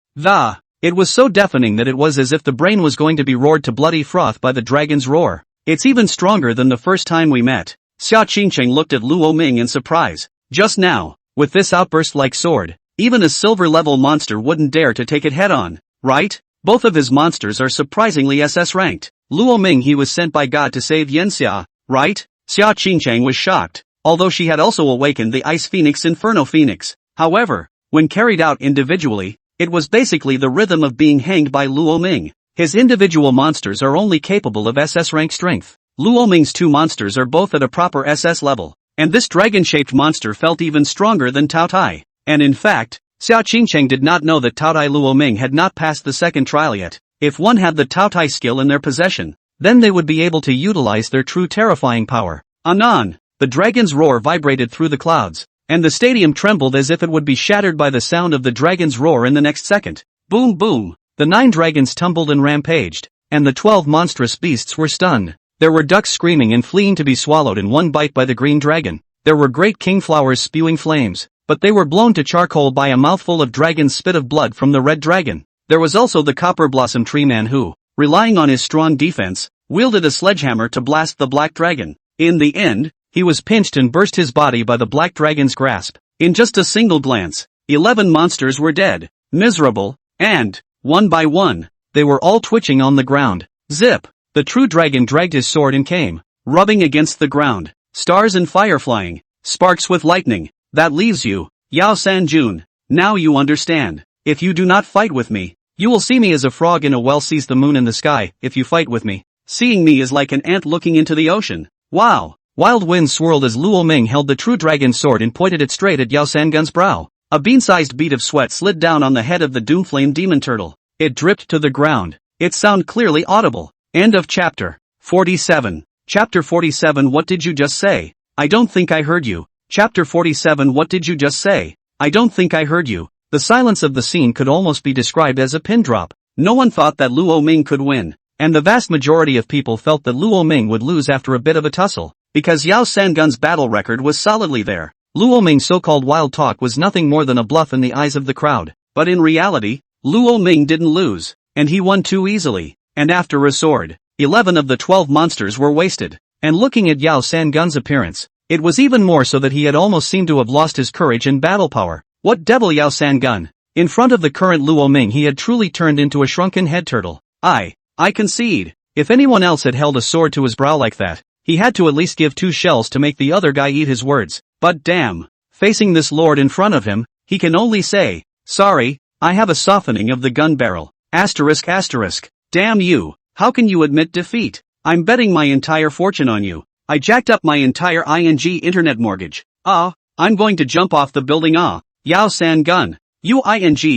Speaker 1: It was so deafening that it was as if the brain was going to be roared to bloody froth by the dragon's roar. It's even stronger than the first time we met. Xia Qingcheng looked at Luo Ming in surprise. Just now, with this outburst-like sword, even a silver-level monster wouldn't dare to take it head-on, right? Both of his monsters are surprisingly SS-ranked. Luo Ming, he was sent by God to save Yanxia, right? Xia Qingcheng was shocked, although she had also awakened the Ice Phoenix Inferno Phoenix. However, when carried out individually, it was basically the rhythm of being hanged by Luo Ming. His individual monsters are only capable of SS rank strength. Luo Ming's 2 monsters are both at a proper SS level, and this dragon-shaped monster felt even stronger than Tao Tai. And in fact, Xia Qingcheng did not know that Tao Tai Luo Ming had not passed the second trial yet. If one had the Tao Tai skill in their possession, then they would be able to utilize their true terrifying power. Anon, the dragon's roar vibrated through the clouds, and the stadium trembled as if it would be shattered by the sound of the dragon's roar in the next second. Boom boom! The 9 dragons tumbled and rampaged, and the 12 monstrous beasts were stunned. There were ducks screaming and fleeing to be swallowed in one bite by the green dragon. There were great king flowers spewing flames, but they were blown to charcoal by a mouthful of dragon's spit of blood from the red dragon. There was also the copper blossom tree man who, relying on his strong defense, wielded a sledgehammer to blast the black dragon. In the end, he was pinched and burst his body by the black dragon's grasp. In just a single glance, 11 monsters were dead, miserable, and, one by one, they were all twitching on the ground. Zip! The true dragon dragged his sword and came, rubbing against the ground, stars and fire flying, sparks with lightning. That leaves you, Yao Sanjun. Now you understand. If you do not fight with me, you will see me as a frog in a well sees the moon in the sky. If you fight with me, seeing me is like an ant looking into the ocean. Wow! Wild winds swirled as Luo Ming held the true dragon's sword and pointed it straight at Yao Sangun's brow. A bean-sized bead of sweat slid down on the head of the doom-flame demon turtle. It dripped to the ground. Its sound clearly audible. End of chapter 47. Chapter 47. What did you just say? I don't think I heard you. Chapter 47. What did you just say? I don't think I heard you. The silence of the scene could almost be described as a pin drop. No one thought that Luo Ming could win, and the vast majority of people felt that Luo Ming would lose after a bit of a tussle. because Yao Sangun's battle record was solidly there. Luo Ming's so-called wild talk was nothing more than a bluff in the eyes of the crowd, but in reality, Luo Ming didn't lose, and he won too easily, and after a sword, 11 of the 12 monsters were wasted. And looking at Yao Sangun's appearance, it was even more so that he had almost seemed to have lost his courage and battle power. What devil Yao Sangun? In front of the current Luo Ming he had truly turned into a shrunken head turtle. I concede. If anyone else had held a sword to his brow like that, he had to at least give 2 shells to make the other guy eat his words. But damn, facing this lord in front of him, he can only say, sorry, I have a softening of the gun barrel. ***. Damn you, how can you admit defeat? I'm betting my entire fortune on you. I jacked up my entire internet mortgage. I'm going to jump off the building. Yao Sangun. You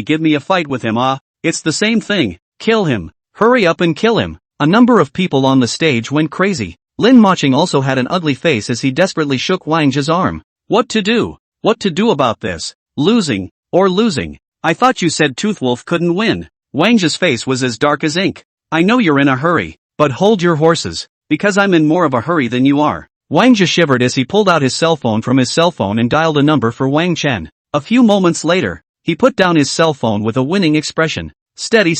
Speaker 1: give me a fight with him. It's the same thing. Kill him. Hurry up and kill him. A number of people on the stage went crazy. Lin Moching also had an ugly face as he desperately shook Wang Zhe's arm. What to do? What to do about this? Losing. I thought you said Toothwolf couldn't win. Wang Zhe's face was as dark as ink. I know you're in a hurry, but hold your horses, because I'm in more of a hurry than you are. Wang Zhe shivered as he pulled out his cell phone from his cell phone and dialed a number for Wang Chen. A few moments later, he put down his cell phone with a winning expression. Steady.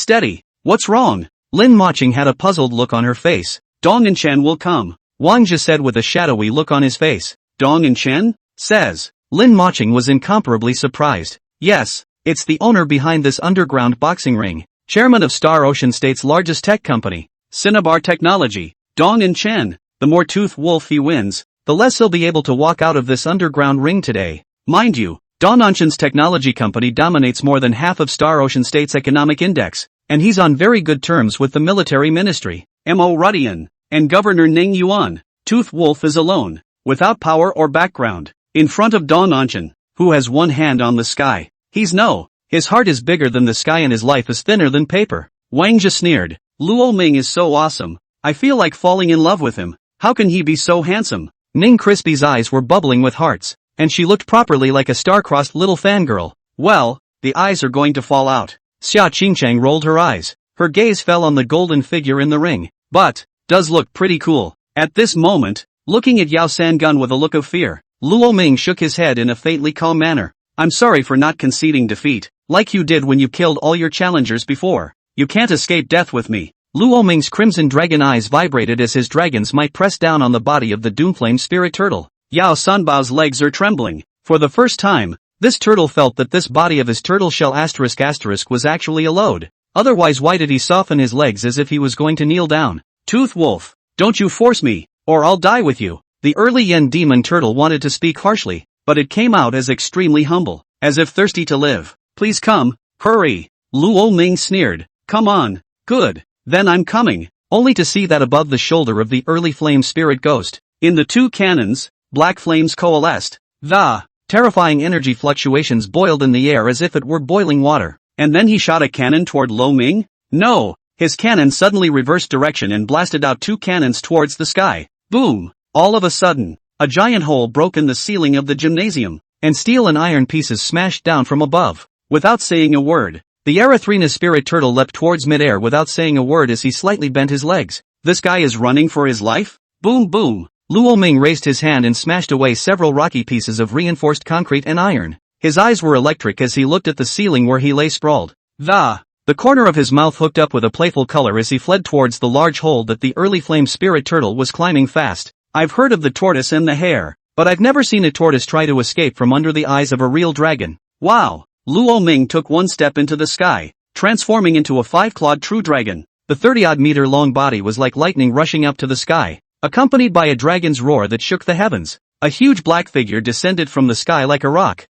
Speaker 1: What's wrong? Lin Moching had a puzzled look on her face. Dong and Chen will come, Wang Zhe said with a shadowy look on his face. Dong and Chen? Says. Lin Moching was incomparably surprised. Yes, it's the owner behind this underground boxing ring. Chairman of Star Ocean State's largest tech company, Cinnabar Technology. Dong and Chen. The more Tooth Wolf he wins, the less he'll be able to walk out of this underground ring today. Mind you, Dong Ocean's technology company dominates more than half of Star Ocean State's economic index, and he's on very good terms with the military ministry, Mo Rudian, and Governor Ning Yuan. Tooth Wolf is alone, without power or background, in front of Dong Ocean, who has one hand on the sky. His heart is bigger than the sky and his life is thinner than paper. Wang Zhe sneered. Luo Ming is so awesome. I feel like falling in love with him. How can he be so handsome? Ning Crispy's eyes were bubbling with hearts, and she looked properly like a star-crossed little fangirl. Well, the eyes are going to fall out. Xia Qingchang rolled her eyes. Her gaze fell on the golden figure in the ring. But, does look pretty cool. At this moment, looking at Yao Sangun with a look of fear, Luo Ming shook his head in a faintly calm manner. I'm sorry for not conceding defeat, like you did when you killed all your challengers before. You can't escape death with me. Luo Ming's crimson dragon eyes vibrated as his dragons might press down on the body of the Doomflame spirit turtle. Yao Sanbao's legs are trembling. For the first time, this turtle felt that this body of his turtle shell ** was actually a load. Otherwise why did he soften his legs as if he was going to kneel down? Tooth Wolf, don't you force me, or I'll die with you. The early Yen demon turtle wanted to speak harshly, but it came out as extremely humble, as if thirsty to live. Please come, hurry. Luo Ming sneered. Come on. Good. Then I'm coming, only to see that above the shoulder of the early flame spirit ghost, in the 2 cannons, black flames coalesced. The terrifying energy fluctuations boiled in the air as if it were boiling water. And then he shot a cannon toward Lo Ming? No, his cannon suddenly reversed direction and blasted out 2 cannons towards the sky. Boom! All of a sudden, a giant hole broke in the ceiling of the gymnasium, and steel and iron pieces smashed down from above. Without saying a word, the Erythrina spirit turtle leapt towards midair without saying a word as he slightly bent his legs. This guy is running for his life? Boom boom! Luo Ming raised his hand and smashed away several rocky pieces of reinforced concrete and iron. His eyes were electric as he looked at the ceiling where he lay sprawled. The corner of his mouth hooked up with a playful color as he fled towards the large hole that the early flame spirit turtle was climbing fast. I've heard of the tortoise and the hare, but I've never seen a tortoise try to escape from under the eyes of a real dragon. Wow! Luo Ming took one step into the sky, transforming into a 5-clawed true dragon. The 30-odd meter long body was like lightning rushing up to the sky, accompanied by a dragon's roar that shook the heavens. A huge black figure descended from the sky like a rock.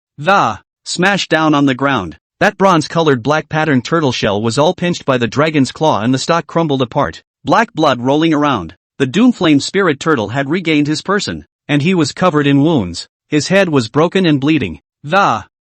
Speaker 1: Smashed down on the ground. That bronze-colored black patterned turtle shell was all pinched by the dragon's claw and the stalk crumbled apart. Black blood rolling around. The Doomflame spirit turtle had regained his person, and he was covered in wounds. His head was broken and bleeding.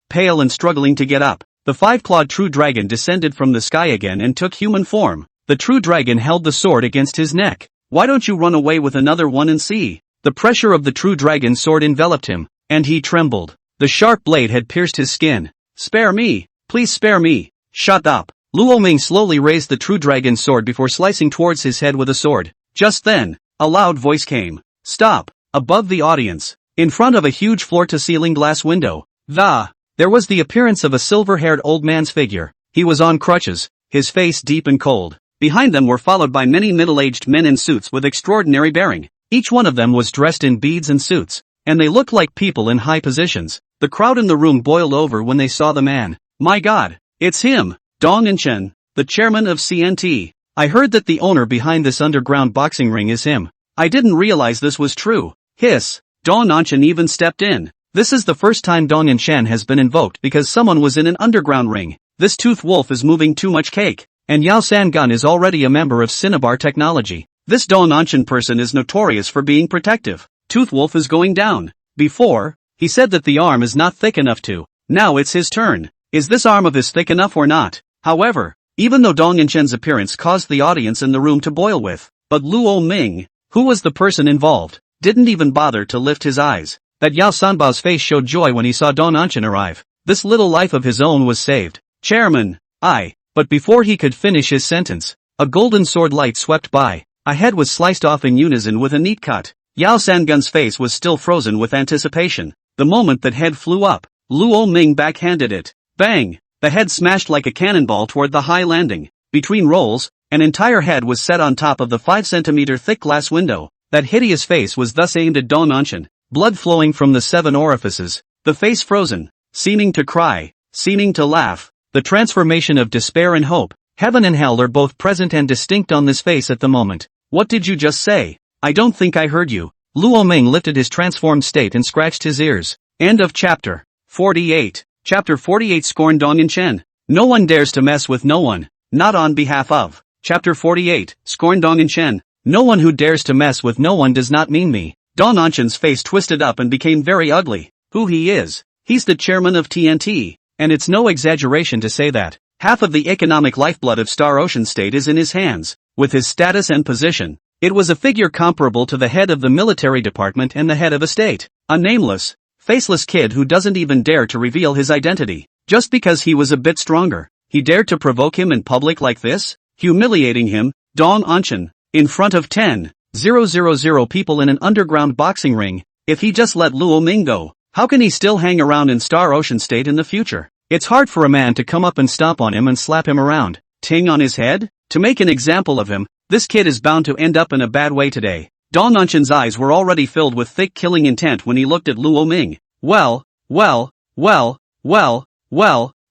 Speaker 1: Pale and struggling to get up, the 5-clawed true dragon descended from the sky again and took human form. The true dragon held the sword against his neck. Why don't you run away with another one and see? The pressure of the true dragon's sword enveloped him, and he trembled. The sharp blade had pierced his skin. Spare me, please spare me. Shut up. Luo Ming slowly raised the true dragon's sword before slicing towards his head with a sword. Just then, a loud voice came. Stop. above the audience, in front of a huge floor-to-ceiling glass window. There was the appearance of a silver-haired old man's figure. He was on crutches, his face deep and cold. Behind them were followed by many middle-aged men in suits with extraordinary bearing. Each one of them was dressed in beads and suits, and they looked like people in high positions. The crowd in the room boiled over when they saw the man. My God, it's him, Dong In-chen, the chairman of CNT. I heard that the owner behind this underground boxing ring is him. I didn't realize this was true. Hiss. Dong In-chen even stepped in. This is the first time Dong In-chen has been invoked because someone was in an underground ring. This toothed wolf is moving too much cake. And Yao San-gun is already a member of Cinnabar Technology. This Dong In-chen person is notorious for being protective. Tooth Wolf is going down. Before, he said that the arm is not thick enough to. Now it's his turn. Is this arm of his thick enough or not? However, even though Dong In-chen's appearance caused the audience in the room to boil with, but Luo Ming, who was the person involved, didn't even bother to lift his eyes. That Yao Sanbao's face showed joy when he saw Dong In-chen arrive. This little life of his own was saved. Chairman, But before he could finish his sentence, a golden sword light swept by. A head was sliced off in unison with a neat cut. Yao San-gun's face was still frozen with anticipation. The moment that head flew up, Luo Ming backhanded it. Bang! The head smashed like a cannonball toward the high landing. Between rolls, an entire head was set on top of the 5-centimeter thick glass window. That hideous face was thus aimed at Dong In-chen. Blood flowing from the 7 orifices. The face frozen. Seeming to cry. Seeming to laugh. The transformation of despair and hope. Heaven and hell are both present and distinct on this face at the moment. What did you just say? I don't think I heard you. Luo Ming lifted his transformed state and scratched his ears. End of chapter 48. Chapter 48. Scorn Dong In-chen. No one dares to mess with no one. Not on behalf of. Chapter 48. Scorn Dong In-chen. No one who dares to mess with no one does not mean me. Dong In-chen's face twisted up and became very ugly. Who he is? He's the chairman of TNT. And it's no exaggeration to say that half of the economic lifeblood of Star Ocean State is in his hands. With his status and position, it was a figure comparable to the head of the military department and the head of a state. A nameless, faceless kid who doesn't even dare to reveal his identity. Just because he was a bit stronger, he dared to provoke him in public like this, humiliating him, Dong In-chen, in front of 10,000 people in an underground boxing ring. If he just let Luo Ming go, how can he still hang around in Star Ocean State in the future? It's hard for a man to come up and stomp on him and slap him around. Ting on his head? To make an example of him, this kid is bound to end up in a bad way today. Dong In-chen's eyes were already filled with thick killing intent when he looked at Luo Ming. Well,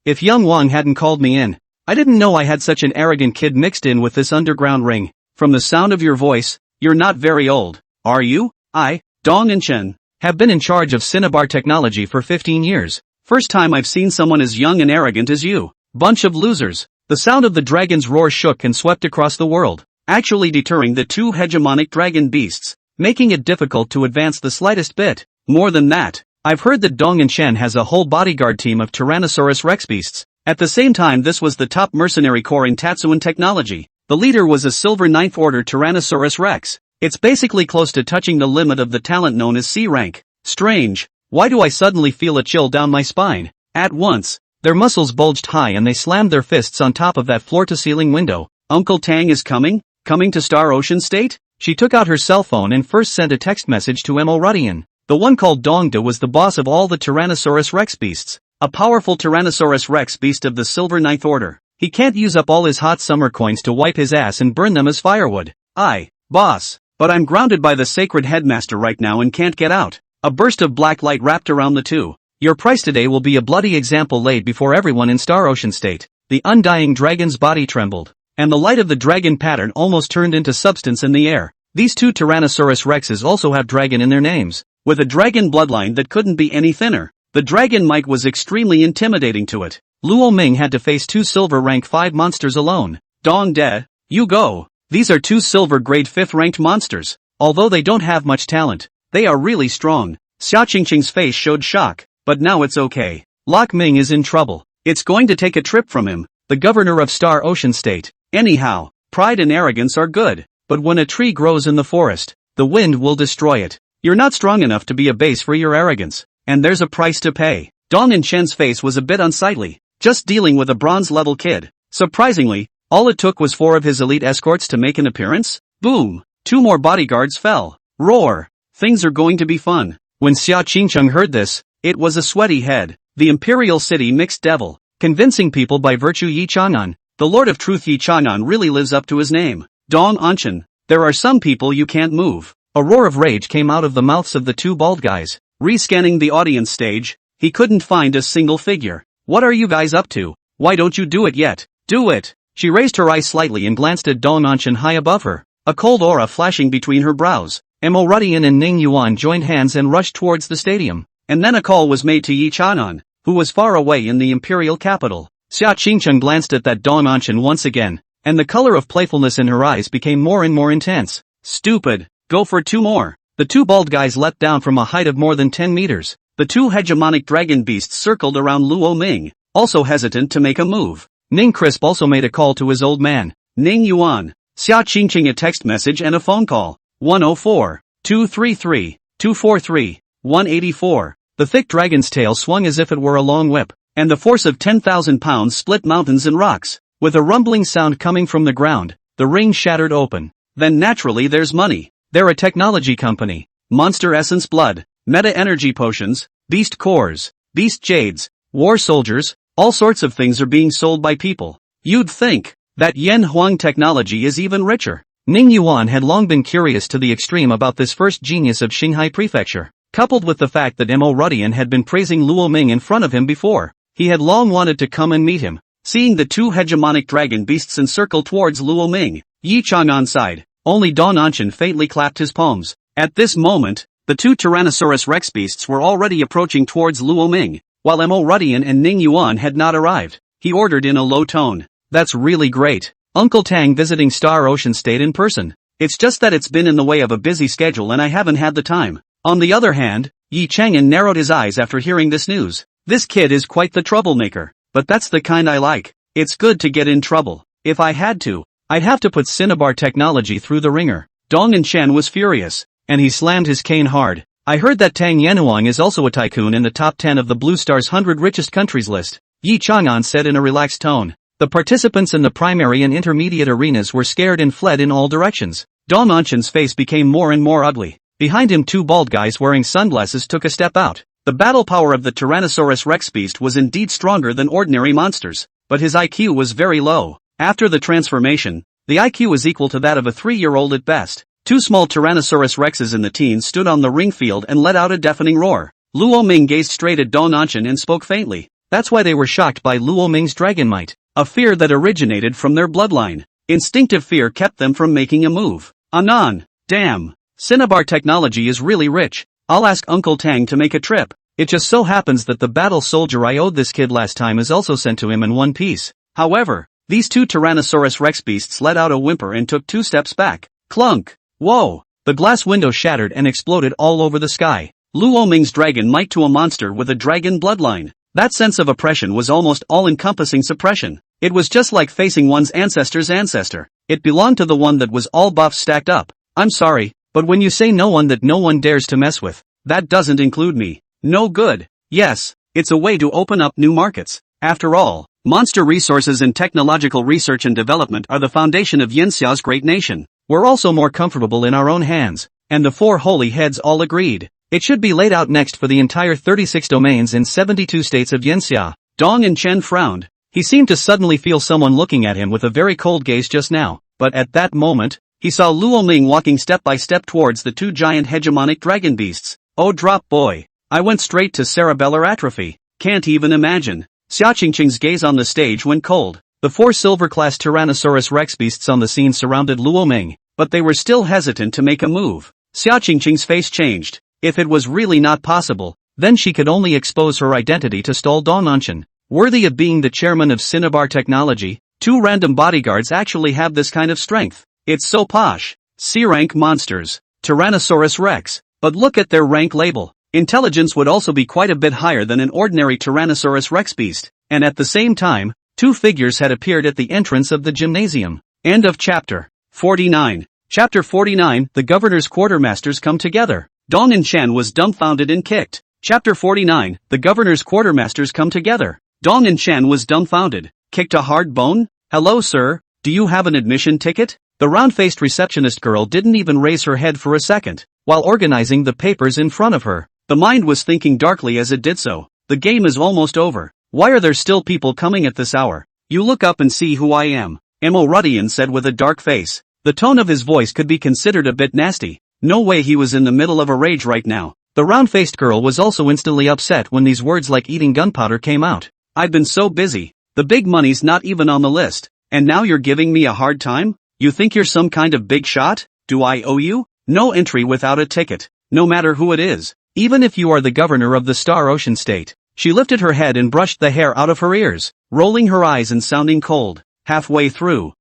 Speaker 1: if young Wang hadn't called me in. I didn't know I had such an arrogant kid mixed in with this underground ring. From the sound of your voice, you're not very old, are you? I, Dong In-chen, have been in charge of Cinnabar Technology for 15 years. First time I've seen someone as young and arrogant as you. Bunch of losers. The sound of the dragon's roar shook and swept across the world, actually deterring the 2 hegemonic dragon beasts, making it difficult to advance the slightest bit. More than that, I've heard that Dong In-chen has a whole bodyguard team of Tyrannosaurus Rex beasts. At the same time, this was the top mercenary corps in Tatsuan Technology. The leader was a silver 9th order Tyrannosaurus Rex. It's basically close to touching the limit of the talent known as C rank. Strange. Why do I suddenly feel a chill down my spine? At once, their muscles bulged high and they slammed their fists on top of that floor-to-ceiling window. Uncle Tang is coming? Coming to Star Ocean State? She took out her cell phone and first sent a text message to Mo Rudian. The one called Dongda was the boss of all the Tyrannosaurus Rex beasts. A powerful Tyrannosaurus Rex beast of the silver 9th order. He can't use up all his hot summer coins to wipe his ass and burn them as firewood. Boss. But I'm grounded by the sacred headmaster right now and can't get out. A burst of black light wrapped around the two. Your price today will be a bloody example laid before everyone in Star Ocean State. The undying dragon's body trembled, and the light of the dragon pattern almost turned into substance in the air. These 2 Tyrannosaurus Rexes also have dragon in their names, with a dragon bloodline that couldn't be any thinner. The dragon might was extremely intimidating to it. Luo Ming had to face 2 silver rank 5 monsters alone. Dong De, you go. These are 2 silver grade 5th ranked monsters. Although they don't have much talent, they are really strong. Xia Qingqing's face showed shock. But now it's okay. Lok Ming is in trouble. It's going to take a trip from him, the governor of Star Ocean State. Anyhow, pride and arrogance are good, but when a tree grows in the forest, the wind will destroy it. You're not strong enough to be a base for your arrogance, and there's a price to pay. Dong In-chen's face was a bit unsightly, just dealing with a bronze-level kid. Surprisingly, all it took was 4 of his elite escorts to make an appearance. Boom! 2 more bodyguards fell. Roar! Things are going to be fun. When Xia Qingcheng heard this, it was a sweaty head. The Imperial City Mixed Devil. Convincing people by virtue Yi Chang'an. The Lord of Truth Yi Chang'an really lives up to his name. Dong Anshan. There are some people you can't move. A roar of rage came out of the mouths of the two bald guys. Rescanning the audience stage, he couldn't find a single figure. What are you guys up to? Why don't you do it yet? Do it! She raised her eyes slightly and glanced at Dong Anshan high above her, a cold aura flashing between her brows. Mo Rudian and Ning Yuan joined hands and rushed towards the stadium. And then a call was made to Yi Chang'an, who was far away in the imperial capital. Xia Qingcheng glanced at that Dong Anshan once again, and the color of playfulness in her eyes became more and more intense. Stupid! Go for 2 more. The two bald guys leapt down from a height of more than 10 meters. The two hegemonic dragon beasts circled around Luo Ming, also hesitant to make a move. Ning Crisp also made a call to his old man, Ning Yuan. Xia Qingcheng a text message and a phone call. 104-233-243-184. The thick dragon's tail swung as if it were a long whip, and the force of 10,000 pounds split mountains and rocks. With a rumbling sound coming from the ground, the ring shattered open. Then naturally there's money. They're a technology company. Monster essence blood, meta energy potions, beast cores, beast jades, war soldiers, all sorts of things are being sold by people. You'd think that Yen Huang technology is even richer. Ning Yuan had long been curious to the extreme about this first genius of Qinghai Prefecture. Coupled with the fact that Mo Rudian had been praising Luo Ming in front of him before, he had long wanted to come and meet him. Seeing the two hegemonic dragon beasts encircle towards Luo Ming, Yi Chang'an sighed. Only Dong Anshan faintly clapped his palms. At this moment, the two Tyrannosaurus Rex beasts were already approaching towards Luo Ming, while Mo Rudian and Ning Yuan had not arrived. He ordered in a low tone. That's really great. Uncle Tang visiting Star Ocean State in person. It's just that it's been in the way of a busy schedule and I haven't had the time. On the other hand, Yi Chang'an narrowed his eyes after hearing this news. This kid is quite the troublemaker, but that's the kind I like. It's good to get in trouble. If I had to, I'd have to put Cinnabar technology through the ringer. Dong Anshan was furious, and he slammed his cane hard. I heard that Tang Yanhuang is also a tycoon in the top 10 of the Blue Star's 100 richest countries list, Yi Chang'an said in a relaxed tone. The participants in the primary and intermediate arenas were scared and fled in all directions. Dong Anshan's face became more and more ugly. Behind him two bald guys wearing sunglasses took a step out. The battle power of the Tyrannosaurus Rex beast was indeed stronger than ordinary monsters, but his IQ was very low. After the transformation, the IQ was equal to that of a 3-year-old at best. Two small Tyrannosaurus Rexes in the teens stood on the ring field and let out a deafening roar. Luo Ming gazed straight at Dong Anshan and spoke faintly. That's why they were shocked by Luo Ming's dragon might. A fear that originated from their bloodline. Instinctive fear kept them from making a move. Anan, damn. Cinnabar technology is really rich. I'll ask Uncle Tang to make a trip. It just so happens that the battle soldier I owed this kid last time is also sent to him in one piece. However, these two Tyrannosaurus Rex beasts let out a whimper and took 2 steps back. Clunk! Whoa! The glass window shattered and exploded all over the sky. Luo Ming's dragon might to a monster with a dragon bloodline. That sense of oppression was almost all-encompassing suppression. It was just like facing one's ancestor's ancestor. It belonged to the one that was all buffs stacked up. I'm sorry, but when you say no one that no one dares to mess with, that doesn't include me. No good. Yes, it's a way to open up new markets. After all, monster resources and technological research and development are the foundation of Yanxia's great nation. We're also more comfortable in our own hands, and the 4 holy heads all agreed. It should be laid out next for the entire 36 domains in 72 states of Yanxia. Dong Anshan frowned. He seemed to suddenly feel someone looking at him with a very cold gaze just now, but at that moment, he saw Luo Ming walking step by step towards the 2 giant hegemonic dragon beasts. Oh drop boy. I went straight to cerebellar atrophy. Can't even imagine. Xia Qingcheng's gaze on the stage went cold. The 4 silver-class Tyrannosaurus Rex beasts on the scene surrounded Luo Ming, but they were still hesitant to make a move. Xia Qingcheng's face changed. If it was really not possible, then she could only expose her identity to stall Dong Anshan. Worthy of being the chairman of Cinnabar Technology, 2 random bodyguards actually have this kind of strength. It's so posh. C-rank monsters. Tyrannosaurus Rex. But look at their rank label. Intelligence would also be quite a bit higher than an ordinary Tyrannosaurus Rex beast. And at the same time, 2 figures had appeared at the entrance of the gymnasium. End of chapter 49. Chapter 49, the governor's quartermasters come together. Dong Anshan was dumbfounded and kicked. Chapter 49, the governor's quartermasters come together. Dong Anshan was dumbfounded. Kicked a hard bone? Hello sir, do you have an admission ticket? The round-faced receptionist girl didn't even raise her head for a second. while organizing the papers in front of her. The mind was thinking darkly as it did so. The game is almost over. Why are there still people coming at this hour? You look up and see who I am, Rudian said with a dark face. The tone of his voice could be considered a bit nasty. No way he was in the middle of a rage right now. The round-faced girl was also instantly upset when these words like eating gunpowder came out. I've been so busy. The big money's not even on the list. And now you're giving me a hard time? You think you're some kind of big shot? Do I owe you? No entry without a ticket. No matter who it is. Even if you are the governor of the Star Ocean State. She lifted her head and brushed the hair out of her ears, rolling her eyes and sounding cold. Halfway through.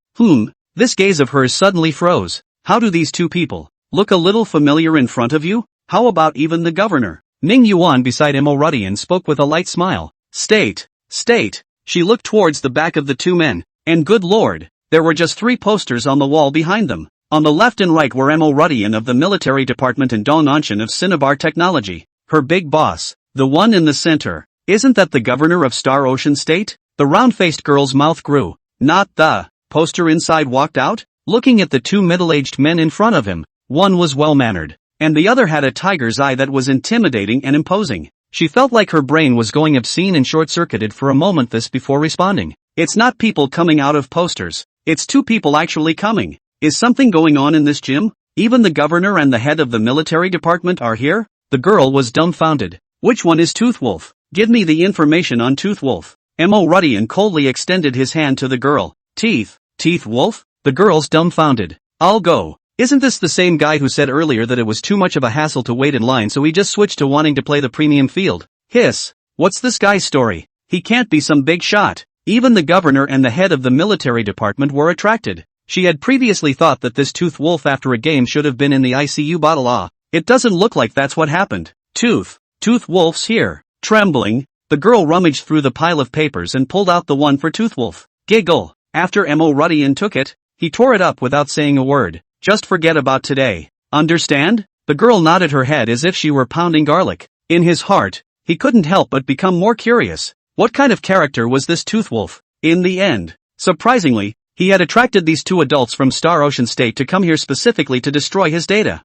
Speaker 1: This gaze of hers suddenly froze. How do these two people look a little familiar in front of you? How about even the governor? Ning Yuan beside Rudian spoke with a light smile. State. She looked towards the back of the two men, and good lord, there were just 3 posters on the wall behind them. On the left and right were Rudian of the military department and Dong Anshan of Cinnabar Technology, her big boss. The one in the center, isn't that the governor of Star Ocean State? The round-faced girl's mouth grew. Not the poster inside walked out, looking at the 2 middle-aged men in front of him. One was well-mannered, and the other had a tiger's eye that was intimidating and imposing. She felt like her brain was going obscene and short-circuited for a moment this before responding. It's not people coming out of posters. It's 2 people actually coming. Is something going on in this gym? Even the governor and the head of the military department are here? The girl was dumbfounded. Which one is Toothwolf? Give me the information on Toothwolf. Rudian coldly extended his hand to the girl. Teeth Wolf? The girl's dumbfounded. I'll go. Isn't this the same guy who said earlier that it was too much of a hassle to wait in line so he just switched to wanting to play the premium field? Hiss. What's this guy's story? He can't be some big shot. Even the governor and the head of the military department were attracted. She had previously thought that this Tooth Wolf after a game should have been in the ICU bottle. It doesn't look like that's what happened. Tooth Wolf's here. Trembling, the girl rummaged through the pile of papers and pulled out the one for Toothwolf. Giggle. After Rudian took it, he tore it up without saying a word. Just forget about today. Understand? The girl nodded her head as if she were pounding garlic. In his heart, he couldn't help but become more curious. What kind of character was this Toothwolf? In the end, surprisingly, he had attracted these 2 adults from Star Ocean State to come here specifically to destroy his data.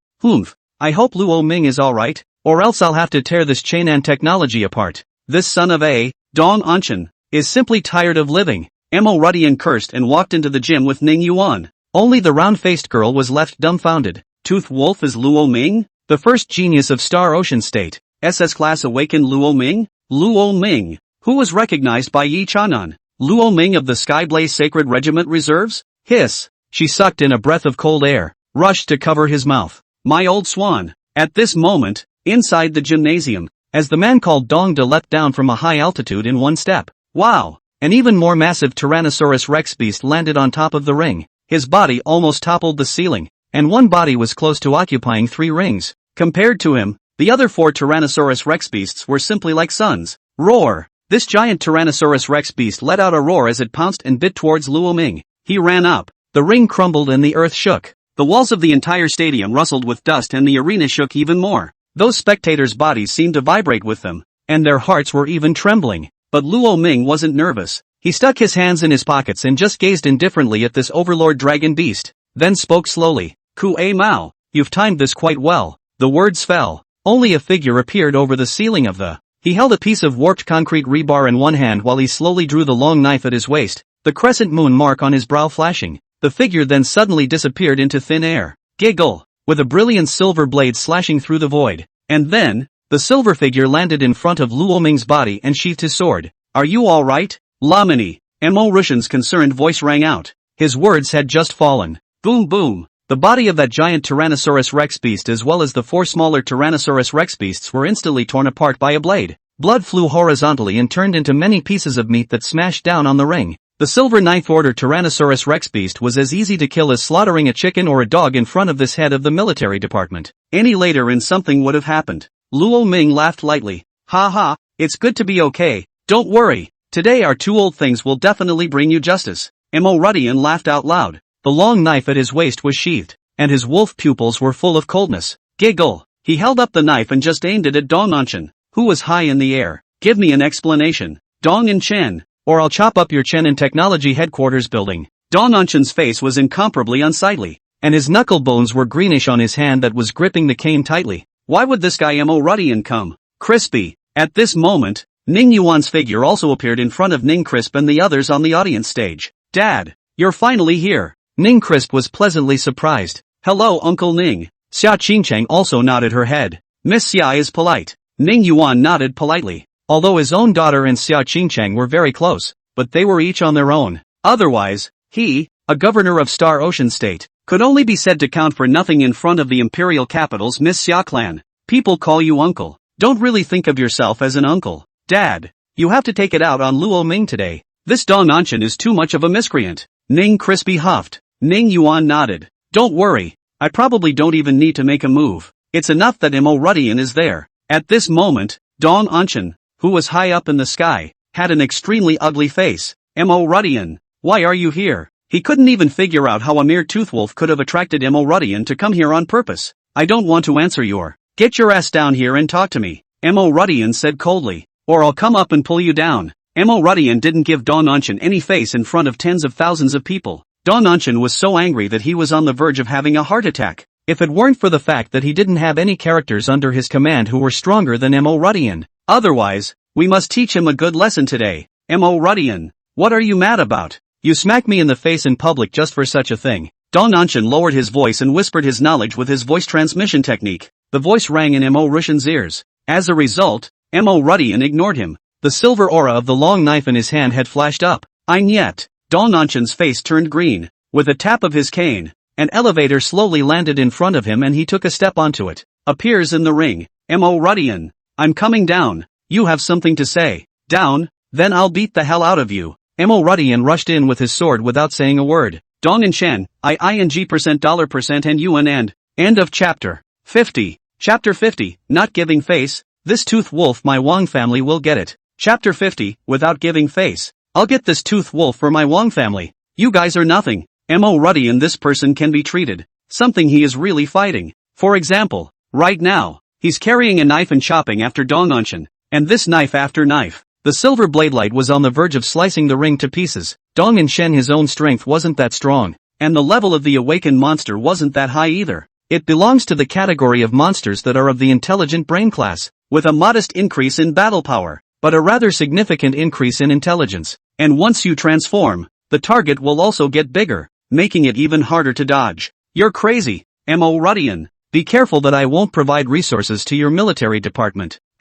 Speaker 1: I hope Luo Ming is alright, or else I'll have to tear this Chainan technology apart. This son of a Dong Anshan is simply tired of living. Rudian cursed and walked into the gym with Ning Yuan. Only the round-faced girl was left dumbfounded. Tooth Wolf is Luo Ming? The first genius of Star Ocean State. SS Class Awakened Luo Ming? Luo Ming, who was recognized by Yi Chanan. Luo Ming of the Skyblaze Sacred Regiment Reserves? Hiss. She sucked in a breath of cold air, rushed to cover his mouth. My old swan. At this moment, inside the gymnasium, as the man called Dong De leapt down from a high altitude in one step. Wow! An even more massive Tyrannosaurus Rex beast landed on top of the ring. His body almost toppled the ceiling, and one body was close to occupying 3 rings. Compared to him, the other 4 Tyrannosaurus Rex beasts were simply like suns. Roar! This giant Tyrannosaurus Rex beast let out a roar as it pounced and bit towards Luo Ming. He ran up. The ring crumbled and the earth shook. The walls of the entire stadium rustled with dust and the arena shook even more. Those spectators' bodies seemed to vibrate with them, and their hearts were even trembling. But Luo Ming wasn't nervous. He stuck his hands in his pockets and just gazed indifferently at this overlord dragon beast, then spoke slowly. Kuei Mao, you've timed this quite well. The words fell. Only a figure appeared over the ceiling of the. He held a piece of warped concrete rebar in one hand while he slowly drew the long knife at his waist, the crescent moon mark on his brow flashing. The figure then suddenly disappeared into thin air. Giggle, with a brilliant silver blade slashing through the void. And then, the silver figure landed in front of Luo Ming's body and sheathed his sword. Are you alright? Lamini, Rushan's concerned voice rang out. His words had just fallen. Boom boom. The body of that giant Tyrannosaurus Rex beast as well as the 4 smaller Tyrannosaurus Rex beasts were instantly torn apart by a blade. Blood flew horizontally and turned into many pieces of meat that smashed down on the ring. The silver ninth order Tyrannosaurus Rex beast was as easy to kill as slaughtering a chicken or a dog in front of this head of the military department. Any later and something would have happened. Luo Ming laughed lightly. Ha ha, it's good to be okay. Don't worry. Today our 2 old things will definitely bring you justice. Rudian laughed out loud. The long knife at his waist was sheathed, and his wolf pupils were full of coldness. Giggle. He held up the knife and just aimed it at Dong Anshan, who was high in the air. Give me an explanation. Dong and Chen, or I'll chop up your Chen and Technology headquarters building. Dong Anshan's face was incomparably unsightly. and his knuckle bones were greenish on his hand that was gripping the cane tightly. Why would this guy Mo Rudian come? Crispy. At this moment, Ning Yuan's figure also appeared in front of Ning Crisp and the others on the audience stage. Dad, you're finally here. Ning Crisp was pleasantly surprised. Hello Uncle Ning. Xia Qingcheng also nodded her head. Miss Xia is polite. Ning Yuan nodded politely. Although his own daughter and Xia Qingcheng were very close, but they were each on their own. Otherwise, he, a governor of Star Ocean State, could only be said to count for nothing in front of the imperial capital's Miss Xia clan. People call you uncle. Don't really think of yourself as an uncle. Dad, you have to take it out on Luo Ming today. This Dong Anshan is too much of a miscreant. Ning Crispy huffed. Ning Yuan nodded. Don't worry, I probably don't even need to make a move. It's enough that Mo Rudian is there. At this moment, Dong Anshan, who was high up in the sky, had an extremely ugly face. Mo Rudian, why are you here? He couldn't even figure out how a mere toothwolf could have attracted Mo Rudian to come here on purpose. I don't want to answer your. Get your ass down here and talk to me. Mo Rudian said coldly. Or I'll come up and pull you down. Mo Rudian didn't give Dong Anshan any face in front of tens of thousands of people. Dong Anshan was so angry that he was on the verge of having a heart attack. If it weren't for the fact that he didn't have any characters under his command who were stronger than Mo Rudian. Otherwise, we must teach him a good lesson today. Mo Rudian, what are you mad about? You smack me in the face in public just for such a thing. Dong Anshan lowered his voice and whispered his knowledge with his voice transmission technique. The voice rang in Mo Rushan's ears. As a result, Mo Rudian ignored him. The silver aura of the long knife in his hand had flashed up. Yet. Dong Anshan's face turned green. With a tap of his cane, an elevator slowly landed in front of him and he took a step onto it. Appears in the ring. Mo Rudian, I'm coming down. You have something to say. Down? Then I'll beat the hell out of you. Mo Rudian rushed in with his sword without saying a word. Dong and Shen, $% and yuan and. End of chapter. 50. Chapter 50, Not Giving Face. This tooth wolf my Wang family will get it. Chapter 50, Without Giving Face. I'll get this tooth wolf for my Wang family. You guys are nothing. Mo Rudian, this person can be treated. Something he is really fighting. For example, right now, he's carrying a knife and chopping after Dong Anshan. And this knife after knife. The silver blade light was on the verge of slicing the ring to pieces. Dong Anshan, his own strength wasn't that strong. And the level of the awakened monster wasn't that high either. It belongs to the category of monsters that are of the intelligent brain class, with a modest increase in battle power, but a rather significant increase in intelligence. And once you transform, the target will also get bigger, making it even harder to dodge. You're crazy, Mo Rudian. Be careful that I won't provide resources to your military department. ***.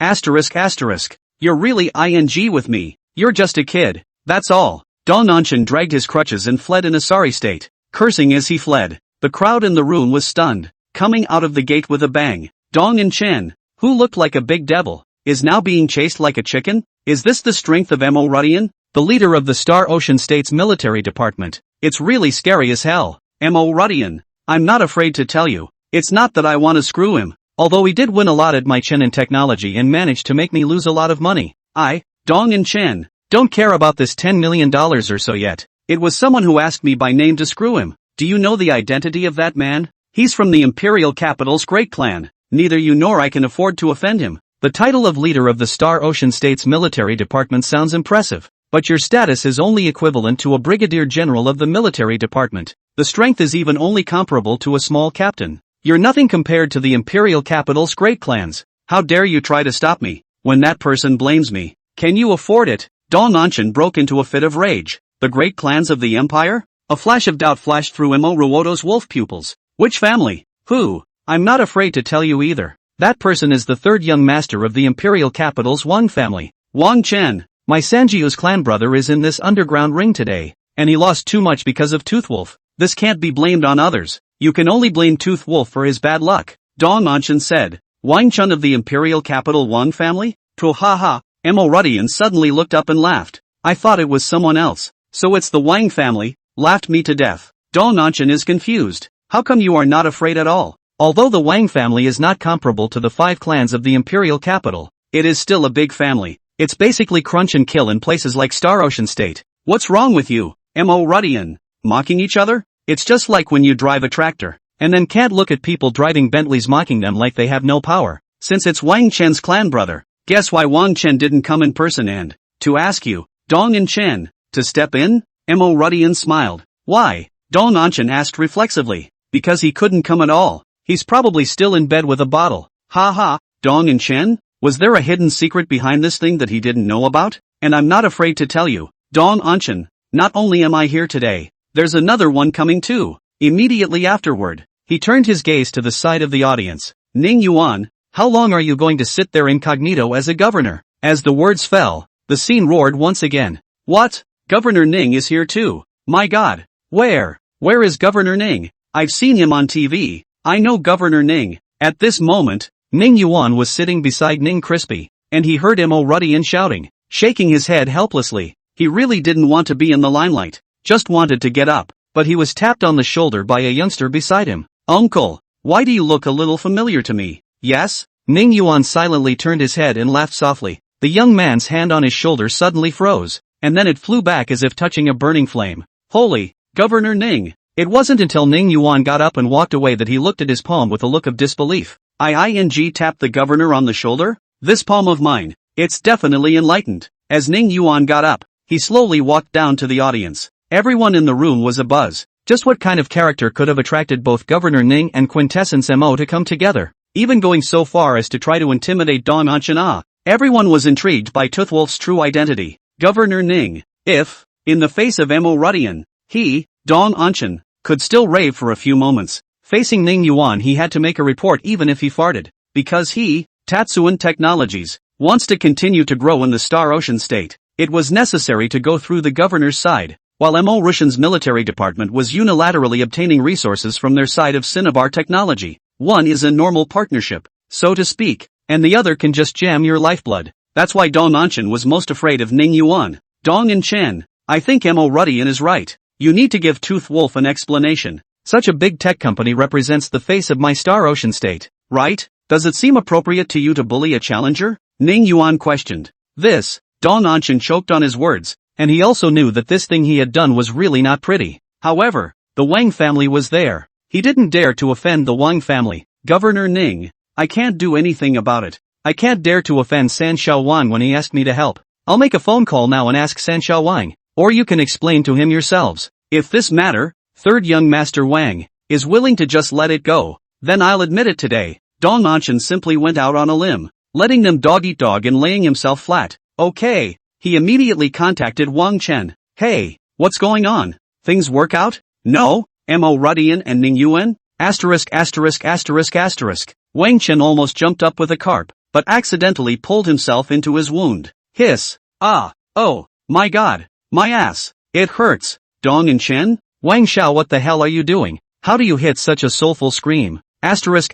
Speaker 1: You're really ing with me. You're just a kid. That's all. Dong Anshan dragged his crutches and fled in a sorry state, cursing as he fled. The crowd in the room was stunned. Coming out of the gate with a bang, Dong Anshan, who looked like a big devil, is now being chased like a chicken? Is this the strength of Mo Rudian, the leader of the Star Ocean State's military department? It's really scary as hell. Mo Rudian, I'm not afraid to tell you. It's not that I want to screw him, although he did win a lot at my Chen in technology and managed to make me lose a lot of money. I, Dong Anshan, don't care about this $10 million or so yet. It was someone who asked me by name to screw him. Do you know the identity of that man? He's from the imperial capital's great clan. Neither you nor I can afford to offend him. The title of leader of the Star Ocean State's military department sounds impressive, but your status is only equivalent to a brigadier general of the military department. The strength is even only comparable to a small captain. You're nothing compared to the imperial capital's great clans. How dare you try to stop me, when that person blames me? Can you afford it? Dong Anshan broke into a fit of rage. The great clans of the empire? A flash of doubt flashed through Mo Ruoto's wolf pupils. Which family? Who? I'm not afraid to tell you either. That person is the third young master of the imperial capital's Wang family. Wang Chen. My Sanjiu's clan brother is in this underground ring today, and he lost too much because of Toothwolf. This can't be blamed on others. You can only blame Toothwolf for his bad luck. Dong Anshan said. Wang Chen of the imperial capital Wang family? Tro ha ha. Mo Rudian suddenly looked up and laughed. I thought it was someone else. So it's the Wang family? Laughed me to death. Dong Anshan is confused. How come you are not afraid at all? Although the Wang family is not comparable to the 5 clans of the imperial capital, it is still a big family. It's basically crunch and kill in places like Star Ocean State. What's wrong with you, Mo Rudian? Mocking each other? It's just like when you drive a tractor, and then can't look at people driving Bentleys mocking them like they have no power. Since it's Wang Chen's clan brother, guess why Wang Chen didn't come in person and, to ask you, Dong and Chen, to step in? Mo Rudian smiled. Why? Dong Anshan asked reflexively. Because he couldn't come at all. He's probably still in bed with a bottle. Ha ha, Dong and Chen? Was there a hidden secret behind this thing that he didn't know about? And I'm not afraid to tell you. Dong Anchen, not only am I here today, there's another one coming too. Immediately afterward, he turned his gaze to the side of the audience. Ning Yuan, how long are you going to sit there incognito as a governor? As the words fell, the scene roared once again. What? Governor Ning is here too. My God. Where is Governor Ning? I've seen him on TV. I know Governor Ning. At this moment, Ning Yuan was sitting beside Ning Crispy, and he heard Mo Rudian shouting, shaking his head helplessly. He really didn't want to be in the limelight, just wanted to get up, but he was tapped on the shoulder by a youngster beside him. Uncle, why do you look a little familiar to me? Yes? Ning Yuan silently turned his head and laughed softly. The young man's hand on his shoulder suddenly froze, and then it flew back as if touching a burning flame. Holy, Governor Ning! It wasn't until Ning Yuan got up and walked away that he looked at his palm with a look of disbelief. I tapped the governor on the shoulder? This palm of mine, it's definitely enlightened. As Ning Yuan got up, he slowly walked down to the audience. Everyone in the room was abuzz. Just what kind of character could have attracted both Governor Ning and Quintessence Mo to come together, even going so far as to try to intimidate Dong Anchen? Everyone was intrigued by Toothwolf's true identity. Governor Ning, if, in the face of Mo Rudian, he, Dong Anchen, could still rave for a few moments. Facing Ning Yuan he had to make a report even if he farted, because he, Tatsuan Technologies, wants to continue to grow in the Star Ocean state. It was necessary to go through the governor's side, while Mo Russian's military department was unilaterally obtaining resources from their side of Cinnabar Technology. One is a normal partnership, so to speak, and the other can just jam your lifeblood. That's why Dong Anchen was most afraid of Ning Yuan. Dong and Chen, I think Mo Rudian is right. You need to give Tooth Wolf an explanation. Such a big tech company represents the face of my Star Ocean state, right? Does it seem appropriate to you to bully a challenger? Ning Yuan questioned. This, Dong Anchen choked on his words, and he also knew that this thing he had done was really not pretty. However, the Wang family was there. He didn't dare to offend the Wang family. Governor Ning, I can't do anything about it. I can't dare to offend San Xiaowang when he asked me to help. I'll make a phone call now and ask San Xiaowang, or you can explain to him yourselves. If this matter, Third Young Master Wang, is willing to just let it go, then I'll admit it today. Dong Anchen simply went out on a limb, letting them dog eat dog and laying himself flat. Okay. He immediately contacted Wang Chen. Hey, what's going on? Things work out? No? Mo Rudian and Ning Yuan? Asterisk. Wang Chen almost jumped up with a carp, but accidentally pulled himself into his wound. Hiss. Ah. Oh. My God. My ass. It hurts. Dong and Chen? Wang Xiao, what the hell are you doing? How do you hit such a soulful scream? Asterisk.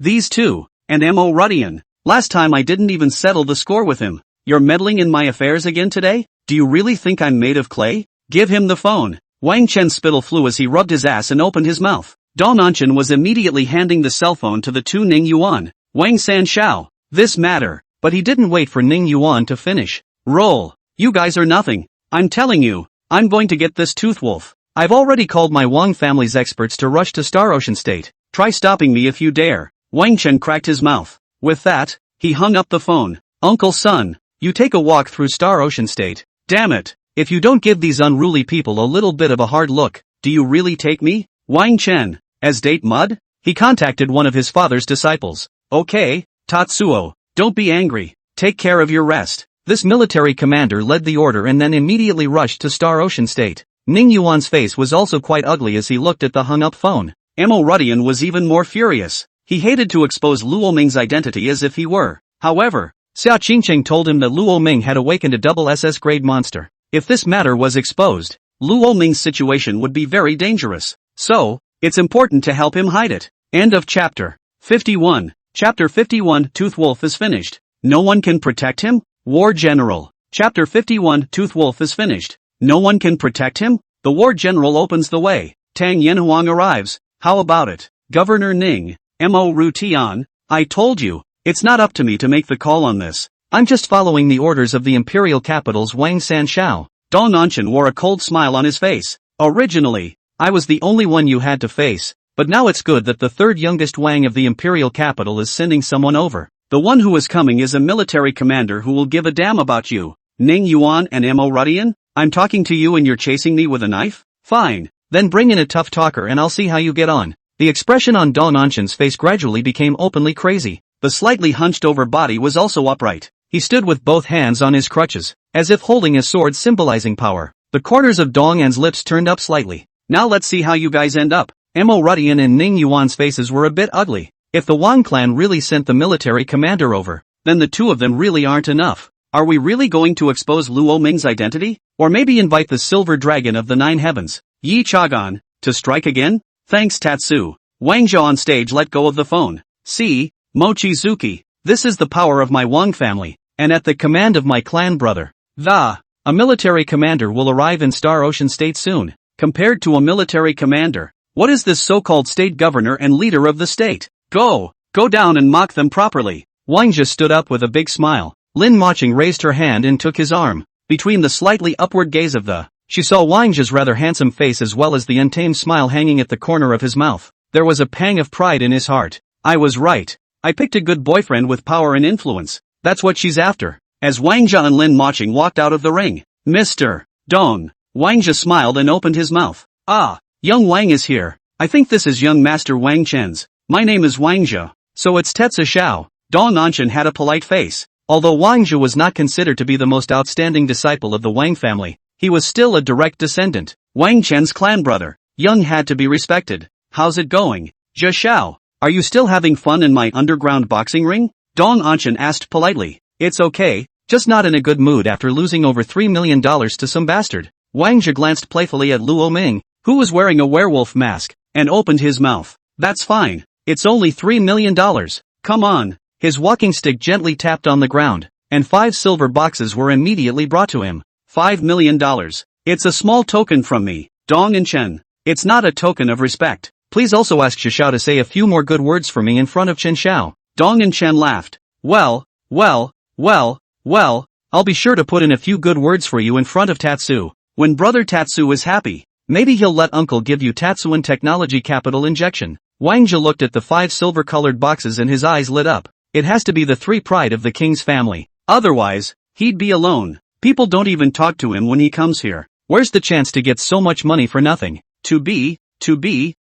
Speaker 1: These two, and Mo Rudian. Last time I didn't even settle the score with him. You're meddling in my affairs again today? Do you really think I'm made of clay? Give him the phone. Wang Chen's spittle flew as he rubbed his ass and opened his mouth. Dong Anchen was immediately handing the cell phone to the two Ning Yuan. Wang San Xiao. This matter. But he didn't wait for Ning Yuan to finish. Roll. You guys are nothing. I'm telling you, I'm going to get this Tooth Wolf. I've already called my Wang family's experts to rush to Star Ocean State. Try stopping me if you dare. Wang Chen cracked his mouth. With that, he hung up the phone. Uncle Son, you take a walk through Star Ocean State. Damn it. If you don't give these unruly people a little bit of a hard look, do you really take me? Wang Chen, as date mud? He contacted one of his father's disciples. Okay, Tatsuo, don't be angry. Take care of your rest. This military commander led the order and then immediately rushed to Star Ocean State. Ning Yuan's face was also quite ugly as he looked at the hung-up phone. Mo Rudian was even more furious. He hated to expose Luo Ming's identity as if he were. However, Xia Qingcheng told him that Luo Ming had awakened a double SS-grade monster. If this matter was exposed, Luo Ming's situation would be very dangerous. So, it's important to help him hide it. End of chapter 51. Chapter 51, Tooth Wolf is finished. No one can protect him? War General. Chapter 51, Tooth Wolf is finished. No one can protect him? The War General opens the way. Tang Yanhuang arrives. How about it? Governor Ning, Mo Rutian, I told you, it's not up to me to make the call on this. I'm just following the orders of the Imperial Capital's Wang San Xiao. Dong Anchen wore a cold smile on his face. Originally, I was the only one you had to face, but now it's good that the third youngest Wang of the Imperial Capital is sending someone over. The one who is coming is a military commander who will give a damn about you. Ning Yuan and Mo Rudian, I'm talking to you and you're chasing me with a knife? Fine, Then bring in a tough talker and I'll see how you get on. The expression on Dong Anshin's face gradually became openly crazy. The slightly hunched over body was also upright. He stood with both hands on his crutches, as if holding a sword symbolizing power. The corners of Dong An's lips turned up slightly. Now let's see how you guys end up. Mo Rudian and Ning Yuan's faces were a bit ugly. If the Wang clan really sent the military commander over, then the two of them really aren't enough. Are we really going to expose Luo Ming's identity? Or maybe invite the silver dragon of the nine heavens, Yi Chagan, to strike again? Thanks Tatsu. Wang Zhou on stage let go of the phone. See, Mochizuki, this is the power of my Wang family, and at the command of my clan brother. A military commander will arrive in Star Ocean State soon. Compared to a military commander, what is this so-called state governor and leader of the state? Go down and mock them properly. Wang Zhou stood up with a big smile. Lin Moching raised her hand and took his arm. Between the slightly upward gaze of she saw Wang Zhou's rather handsome face as well as the untamed smile hanging at the corner of his mouth. There was a pang of pride in his heart. I was right. I picked a good boyfriend with power and influence. That's what she's after. As Wang Zhou and Lin Moching walked out of the ring, Mr. Dong, Wang Zhou smiled and opened his mouth. Young Wang is here. I think this is young Master Wang Chen's. My name is Wang Zhou. So it's Tetsu Xiao. Dong Anshin had a polite face. Although Wang Zhou was not considered to be the most outstanding disciple of the Wang family, he was still a direct descendant. Wang Chen's clan brother. Young had to be respected. How's it going? Zhe Xiao, are you still having fun in my underground boxing ring? Dong Anshin asked politely. It's okay, just not in a good mood after losing over $3 million to some bastard. Wang Zhou glanced playfully at Luo Ming, who was wearing a werewolf mask, and opened his mouth. That's fine. It's only $3 million. Come on. His walking stick gently tapped on the ground, and 5 silver boxes were immediately brought to him. $5 million. It's a small token from me, Dong and Chen. It's not a token of respect. Please also ask Xiao to say a few more good words for me in front of Chen Xiao. Dong and Chen laughed. Well, I'll be sure to put in a few good words for you in front of Tatsu. When brother Tatsu is happy, maybe he'll let uncle give you Tatsuan technology capital injection. Wang Zhou looked at the 5 silver-colored boxes and his eyes lit up. It has to be the 3 pride of the king's family. Otherwise, he'd be alone. People don't even talk to him when he comes here. Where's the chance to get so much money for nothing? To be,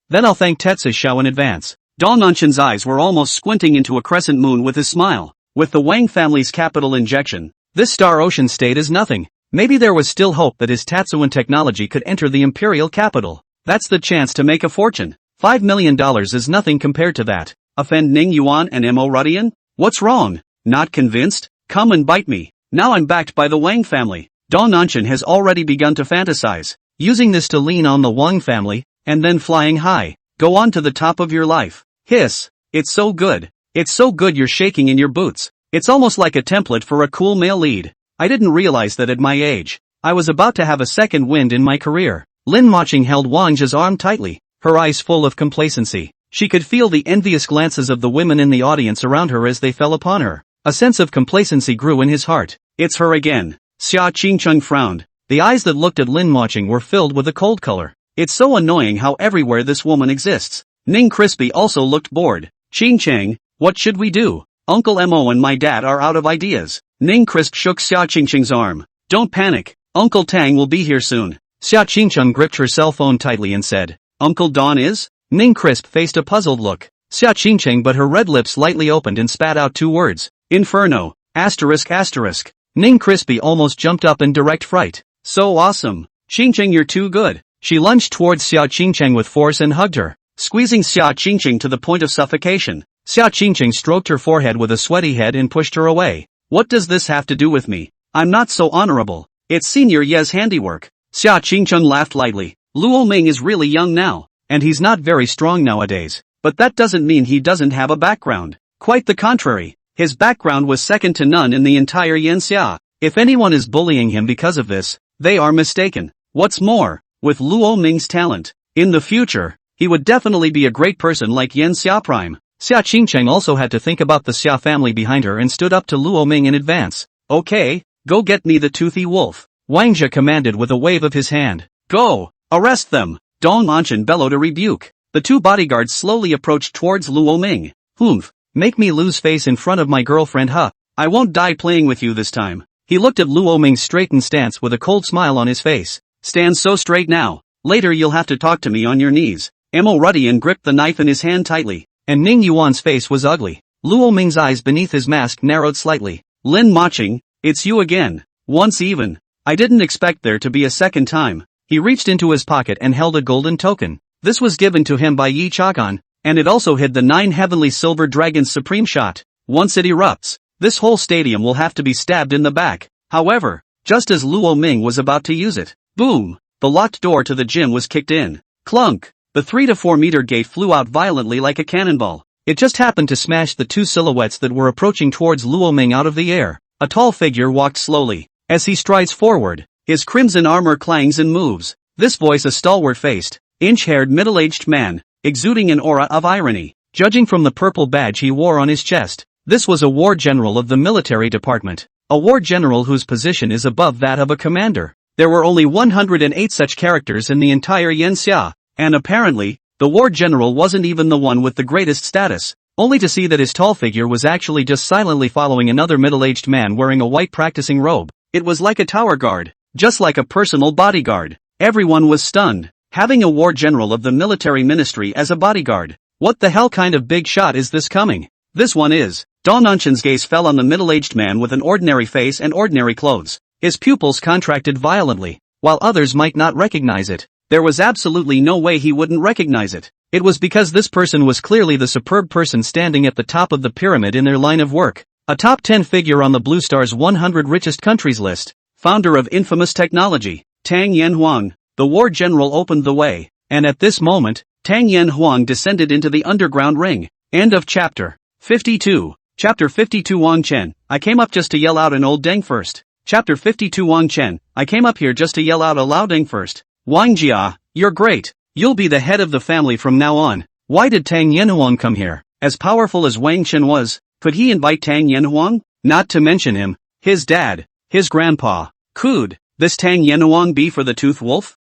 Speaker 1: then I'll thank Tetsu Xiao in advance. Dong Anshin's eyes were almost squinting into a crescent moon with his smile. With the Wang family's capital injection, this Star Ocean state is nothing. Maybe there was still hope that his Tatsuan technology could enter the imperial capital. That's the chance to make a fortune. $5 million is nothing compared to that. Offend Ning Yuan and Mo Rudian? What's wrong? Not convinced? Come and bite me. Now I'm backed by the Wang family. Dong Anshin has already begun to fantasize, using this to lean on the Wang family, and then flying high. Go on to the top of your life. Hiss. It's so good. It's so good you're shaking in your boots. It's almost like a template for a cool male lead. I didn't realize that at my age, I was about to have a second wind in my career. Lin Moching held Wang Zhou's arm tightly, her eyes full of complacency. She could feel the envious glances of the women in the audience around her as they fell upon her. A sense of complacency grew in his heart. It's her again. Xia Qingcheng frowned. The eyes that looked at Lin Moching were filled with a cold color. It's so annoying how everywhere this woman exists. Ning Crispy also looked bored. Qingcheng, what should we do? Uncle Mo and my dad are out of ideas. Ning Crisp shook Xia Qingcheng's arm. Don't panic. Uncle Tang will be here soon. Xia Qingcheng gripped her cell phone tightly and said, Uncle Don is? Ning Crisp faced a puzzled look. Xia Qingcheng but her red lips slightly opened and spat out 2 words. Inferno. ***. Ning Crispy almost jumped up in direct fright. So awesome. Qingcheng, you're too good. She lunged towards Xia Qingcheng with force and hugged her, squeezing Xia Qingcheng to the point of suffocation. Xia Qingcheng stroked her forehead with a sweaty head and pushed her away. What does this have to do with me? I'm not so honorable. It's Senior Ye's handiwork. Xia Qingcheng laughed lightly. Luo Ming is really young now, and he's not very strong nowadays. But that doesn't mean he doesn't have a background. Quite the contrary. His background was second to none in the entire Yanxia. If anyone is bullying him because of this, they are mistaken. What's more, with Luo Ming's talent, in the future, he would definitely be a great person like Yan Xia Prime. Xia Qingcheng also had to think about the Xia family behind her and stood up to Luo Ming in advance. Okay, go get me the toothy wolf. Wang Zhou commanded with a wave of his hand. Go! Arrest them! Dong Anshin bellowed a rebuke. The 2 bodyguards slowly approached towards Luo Ming. Humph, make me lose face in front of my girlfriend, huh? I won't die playing with you this time. He looked at Luo Ming's straightened stance with a cold smile on his face. Stand so straight now. Later you'll have to talk to me on your knees. Mo Rudian gripped the knife in his hand tightly, and Ning Yuan's face was ugly. Luo Ming's eyes beneath his mask narrowed slightly. Lin Maching, it's you again. Once even. I didn't expect there to be a second time. He reached into his pocket and held a golden token. This was given to him by Yi Chagan, and it also hid the 9 heavenly silver dragons supreme shot. Once it erupts, this whole stadium will have to be stabbed in the back. However, just as Luo Ming was about to use it, boom, the locked door to the gym was kicked in. Clunk, the 3 to 4 meter gate flew out violently like a cannonball. It just happened to smash the 2 silhouettes that were approaching towards Luo Ming out of the air. A tall figure walked slowly. As he strides forward, his crimson armor clangs and moves. This voice a stalwart-faced, inch-haired middle-aged man, exuding an aura of irony. Judging from the purple badge he wore on his chest, this was a war general of the military department. A war general whose position is above that of a commander. There were only 108 such characters in the entire Yanxia, and apparently, the war general wasn't even the one with the greatest status. Only to see that his tall figure was actually just silently following another middle-aged man wearing a white practicing robe. It was like a tower guard, just like a personal bodyguard. Everyone was stunned. Having a war general of the military ministry as a bodyguard. What the hell kind of big shot is this coming? This one is. Don Unshin's gaze fell on the middle-aged man with an ordinary face and ordinary clothes. His pupils contracted violently, while others might not recognize it. There was absolutely no way he wouldn't recognize it. It was because this person was clearly the superb person standing at the top of the pyramid in their line of work. A top 10 figure on the Blue Star's 100 richest countries list. Founder of infamous technology, Tang Yanhuang. The war general opened the way, and at this moment, Tang Yanhuang descended into the underground ring. End of chapter 52. Chapter 52 Wang Chen, I came up just to yell out an old dang first. Chapter 52 Wang Chen, I came up here just to yell out a loud dang first. Wang Jia, you're great. You'll be the head of the family from now on. Why did Tang Yanhuang come here? As powerful as Wang Chen was, could he invite Tang Yanhuang? Not to mention him, his dad, his grandpa. Could this Tang Yanhuang be for the Tooth Wolf?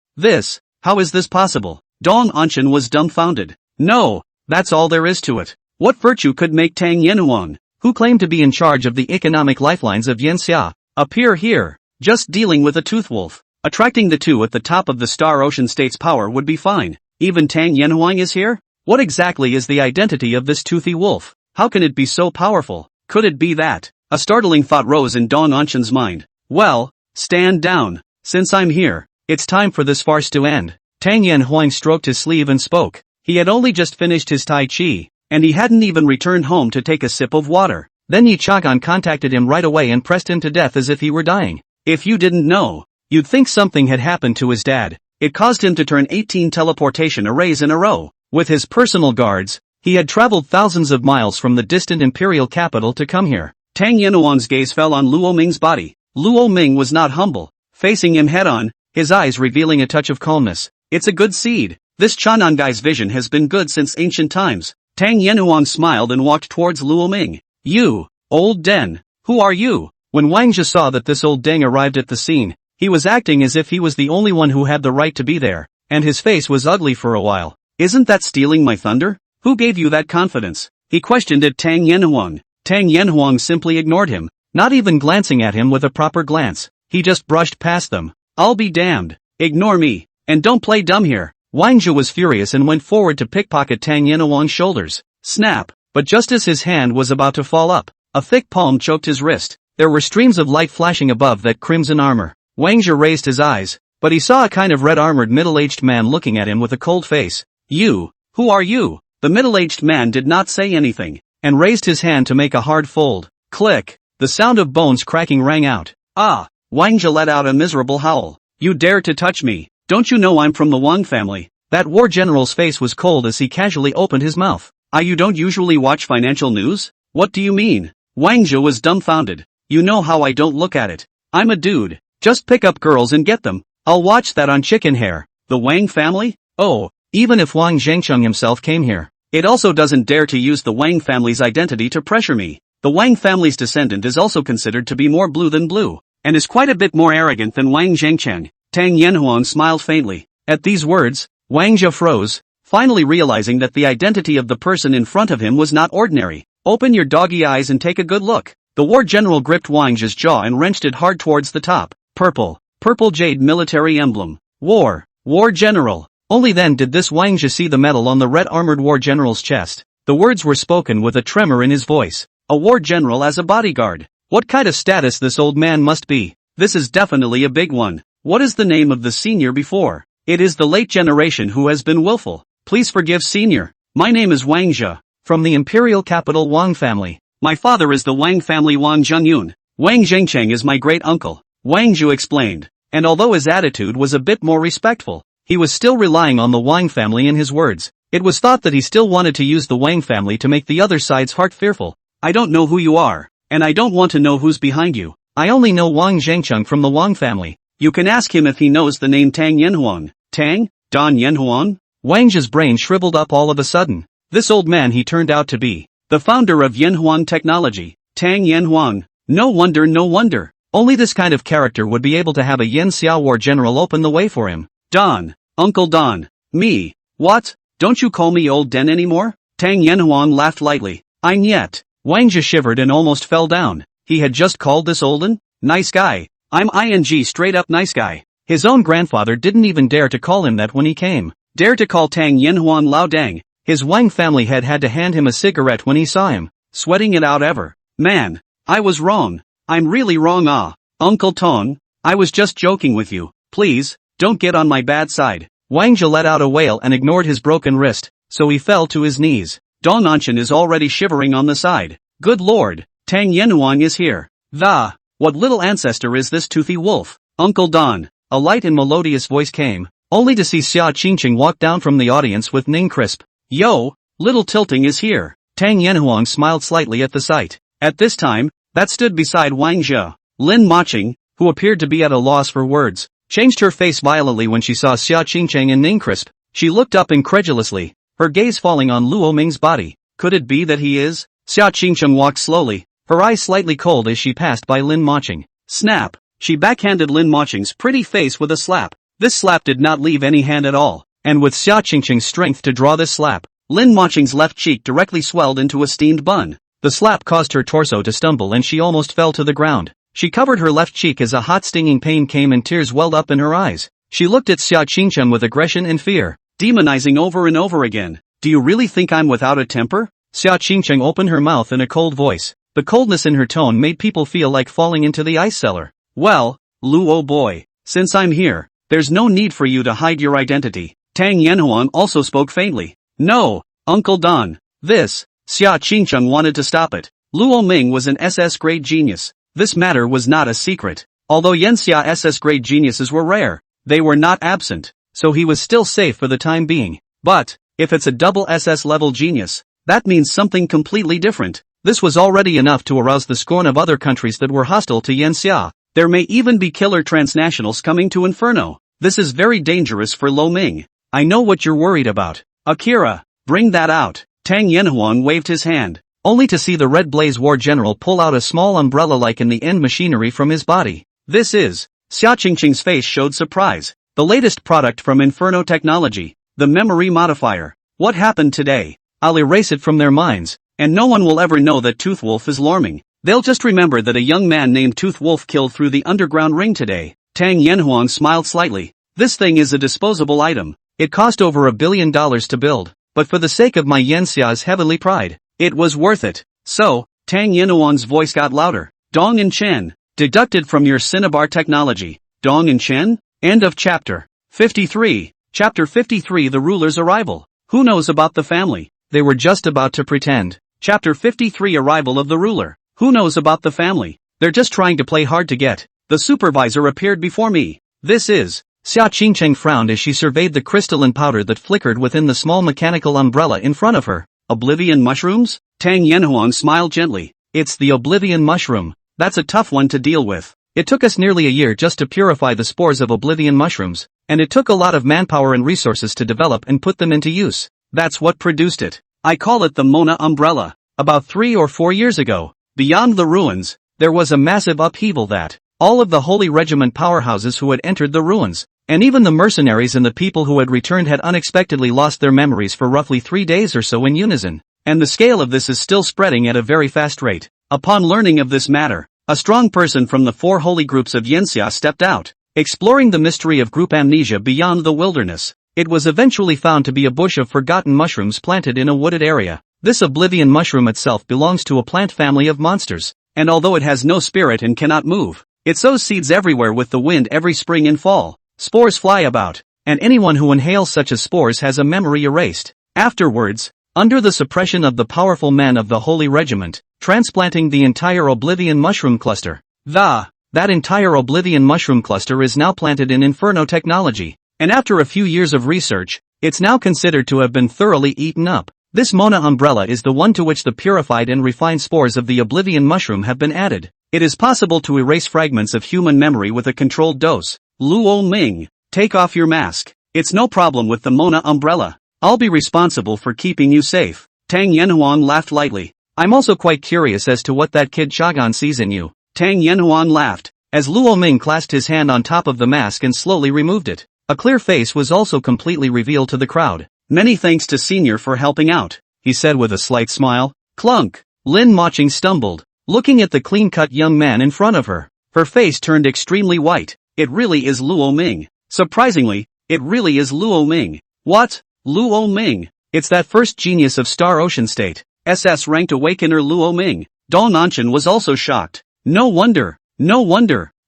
Speaker 1: How is this possible? Dong Anshan was dumbfounded. No, that's all there is to it. What virtue could make Tang Yanhuang, who claimed to be in charge of the economic lifelines of Yanxia, appear here, just dealing with a Tooth Wolf? Attracting the two at the top of the Star Ocean State's power would be fine. Even Tang Yanhuang is here? What exactly is the identity of this toothy wolf? How can it be so powerful? Could it be that? A startling thought rose in Dong Anshan's mind. Well, stand down. Since I'm here, it's time for this farce to end. Tang Yanhuang stroked his sleeve and spoke. He had only just finished his Tai Chi, and he hadn't even returned home to take a sip of water. Then Yi Chagan contacted him right away and pressed him to death as if he were dying. If you didn't know, you'd think something had happened to his dad. It caused him to turn 18 teleportation arrays in a row. With his personal guards, he had traveled thousands of miles from the distant imperial capital to come here. Tang Yanhuang's gaze fell on Luo Ming's body. Luo Ming was not humble, facing him head-on, his eyes revealing a touch of calmness. It's a good seed. This Chanan guy's vision has been good since ancient times. Tang Yanhuang smiled and walked towards Luo Ming. You, old den, who are you? When Wang Jia saw that this old deng arrived at the scene, he was acting as if he was the only one who had the right to be there, and his face was ugly for a while. Isn't that stealing my thunder? Who gave you that confidence? He questioned at Tang Yanhuang. Tang Yanhuang simply ignored him, not even glancing at him with a proper glance. He just brushed past them. I'll be damned. Ignore me, and don't play dumb here. Wang Jia was furious and went forward to pickpocket Tang Yanhuang's shoulders. Snap! But just as his hand was about to fall up, a thick palm choked his wrist. There were streams of light flashing above that crimson armor. Wang Jia raised his eyes, but he saw a kind of red-armored middle-aged man looking at him with a cold face. You, who are you? The middle-aged man did not say anything, and raised his hand to make a hard fold. Click! The sound of bones cracking rang out. Ah! Wang Jia let out a miserable howl. You dare to touch me? Don't you know I'm from the Wang family? That war general's face was cold as he casually opened his mouth. You don't usually watch financial news? What do you mean? Wang Jia was dumbfounded. You know how I don't look at it. I'm a dude. Just pick up girls and get them. I'll watch that on Chicken Hair. The Wang family? Oh, even if Wang Zhengcheng himself came here, it also doesn't dare to use the Wang family's identity to pressure me. The Wang family's descendant is also considered to be more blue than blue, and is quite a bit more arrogant than Wang Zhengcheng. Tang Yanhuang smiled faintly. At these words, Wang Jia froze, finally realizing that the identity of the person in front of him was not ordinary. Open your doggy eyes and take a good look. The war general gripped Wang Jia's jaw and wrenched it hard towards the top. Purple jade military emblem. War. War General. Only then did this Wang Zhe see the medal on the red armored war general's chest. The words were spoken with a tremor in his voice. A war general as a bodyguard. What kind of status this old man must be. This is definitely a big one. What is the name of the senior before? It is the late generation who has been willful. Please forgive senior. My name is Wang Zhe. From the imperial capital Wang family. My father is the Wang family Wang Zhengyun. Wang Zhengcheng is my great uncle. Wang Zhu explained. And although his attitude was a bit more respectful, he was still relying on the Wang family in his words. It was thought that he still wanted to use the Wang family to make the other side's heart fearful. I don't know who you are, and I don't want to know who's behind you. I only know Wang Zhengcheng from the Wang family. You can ask him if he knows the name Tang Yanhuang. Tang? Don Yanhuang? Wang Zhe's brain shriveled up all of a sudden. This old man he turned out to be. The founder of Yanhuang Technology. Tang Yanhuang. No wonder, no wonder. Only this kind of character would be able to have a Yanxia war general open the way for him. Don. Uncle Don. Me. What? Don't you call me old Den anymore? Tang Yanhuang laughed lightly. I'm yet. Wang Zhe shivered and almost fell down. He had just called this olden? Nice guy. I'm ing straight up nice guy. His own grandfather didn't even dare to call him that when he came. Dare to call Tang Yanhuang Lao Dang. His Wang family head had to hand him a cigarette when he saw him. Sweating it out ever. Man. I was wrong. I'm really wrong Uncle Tong. I was just joking with you. Please, don't get on my bad side. Wang Zhe let out a wail and ignored his broken wrist, so he fell to his knees. Dong Anshan is already shivering on the side. Good lord, Tang Yanhuang is here. What little ancestor is this toothy wolf? Uncle Don. A light and melodious voice came, only to see Xia Qingqing walk down from the audience with Ning Crisp. Yo, little tilting is here. Tang Yanhuang smiled slightly at the sight. At this time, that stood beside Wang Zhe. Lin Maching, who appeared to be at a loss for words, changed her face violently when she saw Xia Qingqing and Ning Crisp. She looked up incredulously, her gaze falling on Luo Ming's body. Could it be that he is? Xia Qingqing walked slowly, her eyes slightly cold as she passed by Lin Maching. Snap! She backhanded Lin Maching's pretty face with a slap. This slap did not leave any hand at all, and with Xia Qingqing's strength to draw this slap, Lin Maching's left cheek directly swelled into a steamed bun. The slap caused her torso to stumble and she almost fell to the ground. She covered her left cheek as a hot stinging pain came and tears welled up in her eyes. She looked at Xia Qingqing with aggression and fear, demonizing over and over again. Do you really think I'm without a temper? Xia Qingqing opened her mouth in a cold voice. The coldness in her tone made people feel like falling into the ice cellar. Well, Luo boy, since I'm here, there's no need for you to hide your identity. Tang Yanhuang also spoke faintly. No, Uncle Don. This. Xia Qingqing wanted to stop it. Luo Ming was an SS-grade genius. This matter was not a secret. Although Yanxia SS-grade geniuses were rare, they were not absent, so he was still safe for the time being. But, if it's a double SS-level genius, that means something completely different. This was already enough to arouse the scorn of other countries that were hostile to Yanxia. There may even be killer transnationals coming to Inferno. This is very dangerous for Lo Ming. I know what you're worried about. Akira, bring that out. Tang Yanhuang waved his hand, only to see the Red Blaze War General pull out a small umbrella like in the end machinery from his body. This is. Xia Qingqing's face showed surprise. The latest product from Inferno Technology, the memory modifier. What happened today? I'll erase it from their minds, and no one will ever know that Tooth Wolf is Lorming. They'll just remember that a young man named Tooth Wolf killed through the underground ring today. Tang Yanhuang smiled slightly. This thing is a disposable item. It cost over $1 billion to build, but for the sake of my Yanxia's heavenly pride, it was worth it. So, Tang Yanhuang's voice got louder. Dong and Chen, deducted from your Cinnabar technology. Dong and Chen? End of chapter 53. Chapter 53 The Ruler's Arrival. Who knows about the family? They were just about to pretend. Chapter 53 Arrival of the Ruler. Who knows about the family? They're just trying to play hard to get. The supervisor appeared before me. This is. Xia Qingqing frowned as she surveyed the crystalline powder that flickered within the small mechanical umbrella in front of her. Oblivion mushrooms? Tang Yanhuang smiled gently. It's the Oblivion mushroom. That's a tough one to deal with. It took us nearly a year just to purify the spores of Oblivion mushrooms, and it took a lot of manpower and resources to develop and put them into use. That's what produced it. I call it the Mona umbrella. About 3 or 4 years ago, beyond the ruins, there was a massive upheaval that all of the Holy Regiment powerhouses who had entered the ruins, and even the mercenaries and the people who had returned had unexpectedly lost their memories for roughly 3 days or so in unison. And the scale of this is still spreading at a very fast rate. Upon learning of this matter, a strong person from the 4 holy groups of Yanxia stepped out. exploring the mystery of group amnesia beyond the wilderness. It was eventually found to be a bush of forgotten mushrooms planted in a wooded area. This oblivion mushroom itself belongs to a plant family of monsters, and although it has no spirit and cannot move, it sows seeds everywhere with the wind every spring and fall. Spores fly about, and anyone who inhales such as spores has a memory erased. Afterwards, under the suppression of the powerful men of the Holy Regiment, transplanting the entire oblivion mushroom cluster. That entire oblivion mushroom cluster is now planted in Inferno technology, and after a few years of research, it's now considered to have been thoroughly eaten up. This Mona umbrella is the one to which the purified and refined spores of the oblivion mushroom have been added. It is possible to erase fragments of human memory with a controlled dose. Luo Ming, take off your mask. It's no problem with the Mona umbrella. I'll be responsible for keeping you safe. Tang Yanhuan laughed lightly. I'm also quite curious as to what that kid Chagan sees in you. Tang Yanhuan laughed, as Luo Ming clasped his hand on top of the mask and slowly removed it. A clear face was also completely revealed to the crowd. Many thanks to Senior for helping out, he said with a slight smile. Clunk! Lin Maching stumbled, looking at the clean-cut young man in front of her. Her face turned extremely white. It really is Luo Ming. Surprisingly, it really is Luo Ming. What? Luo Ming. It's that first genius of Star Ocean State. SS ranked awakener Luo Ming. Dong Anshan was also shocked. No wonder.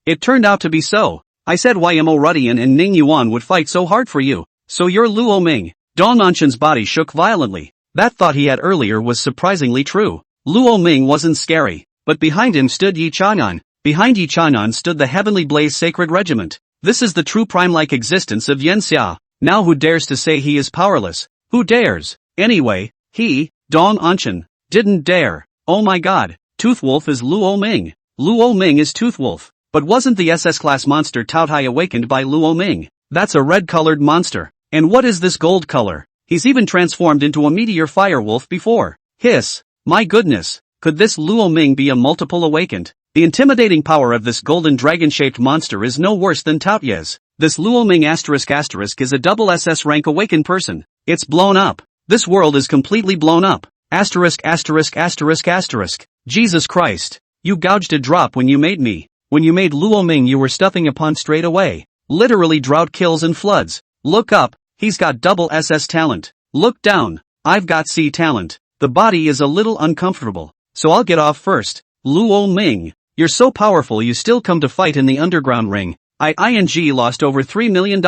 Speaker 1: It turned out to be so. I said YMO Rudian and Ning Yuan would fight so hard for you. So you're Luo Ming. Dong Anshan's body shook violently. That thought he had earlier was surprisingly true. Luo Ming wasn't scary, but behind him stood Yi Chang'an. Behind Yi Chang'an stood the Heavenly Blaze Sacred Regiment. This is the true prime-like existence of Yen Xia. Now who dares to say he is powerless? Who dares? Anyway, he, Dong Anshan, didn't dare. Oh my god, Toothwolf is Luo Ming. Luo Ming is Toothwolf. But wasn't the SS-class monster Taotai awakened by Luo Ming? That's a red-colored monster. And what is this gold color? He's even transformed into a meteor firewolf before. Hiss. My goodness. Could this Luo Ming be a multiple awakened? The intimidating power of this golden dragon-shaped monster is no worse than Taoyes. This Luo Ming *** is a double SS rank awakened person. It's blown up. This world is completely blown up. *******. Jesus Christ. You gouged a drop when you made me. When you made Luo Ming you were stuffing upon straight away. Literally drought kills and floods. Look up, he's got double SS talent. Look down, I've got C talent. The body is a little uncomfortable, so I'll get off first. Luo Ming, you're so powerful you still come to fight in the underground ring. ING lost over $3 million.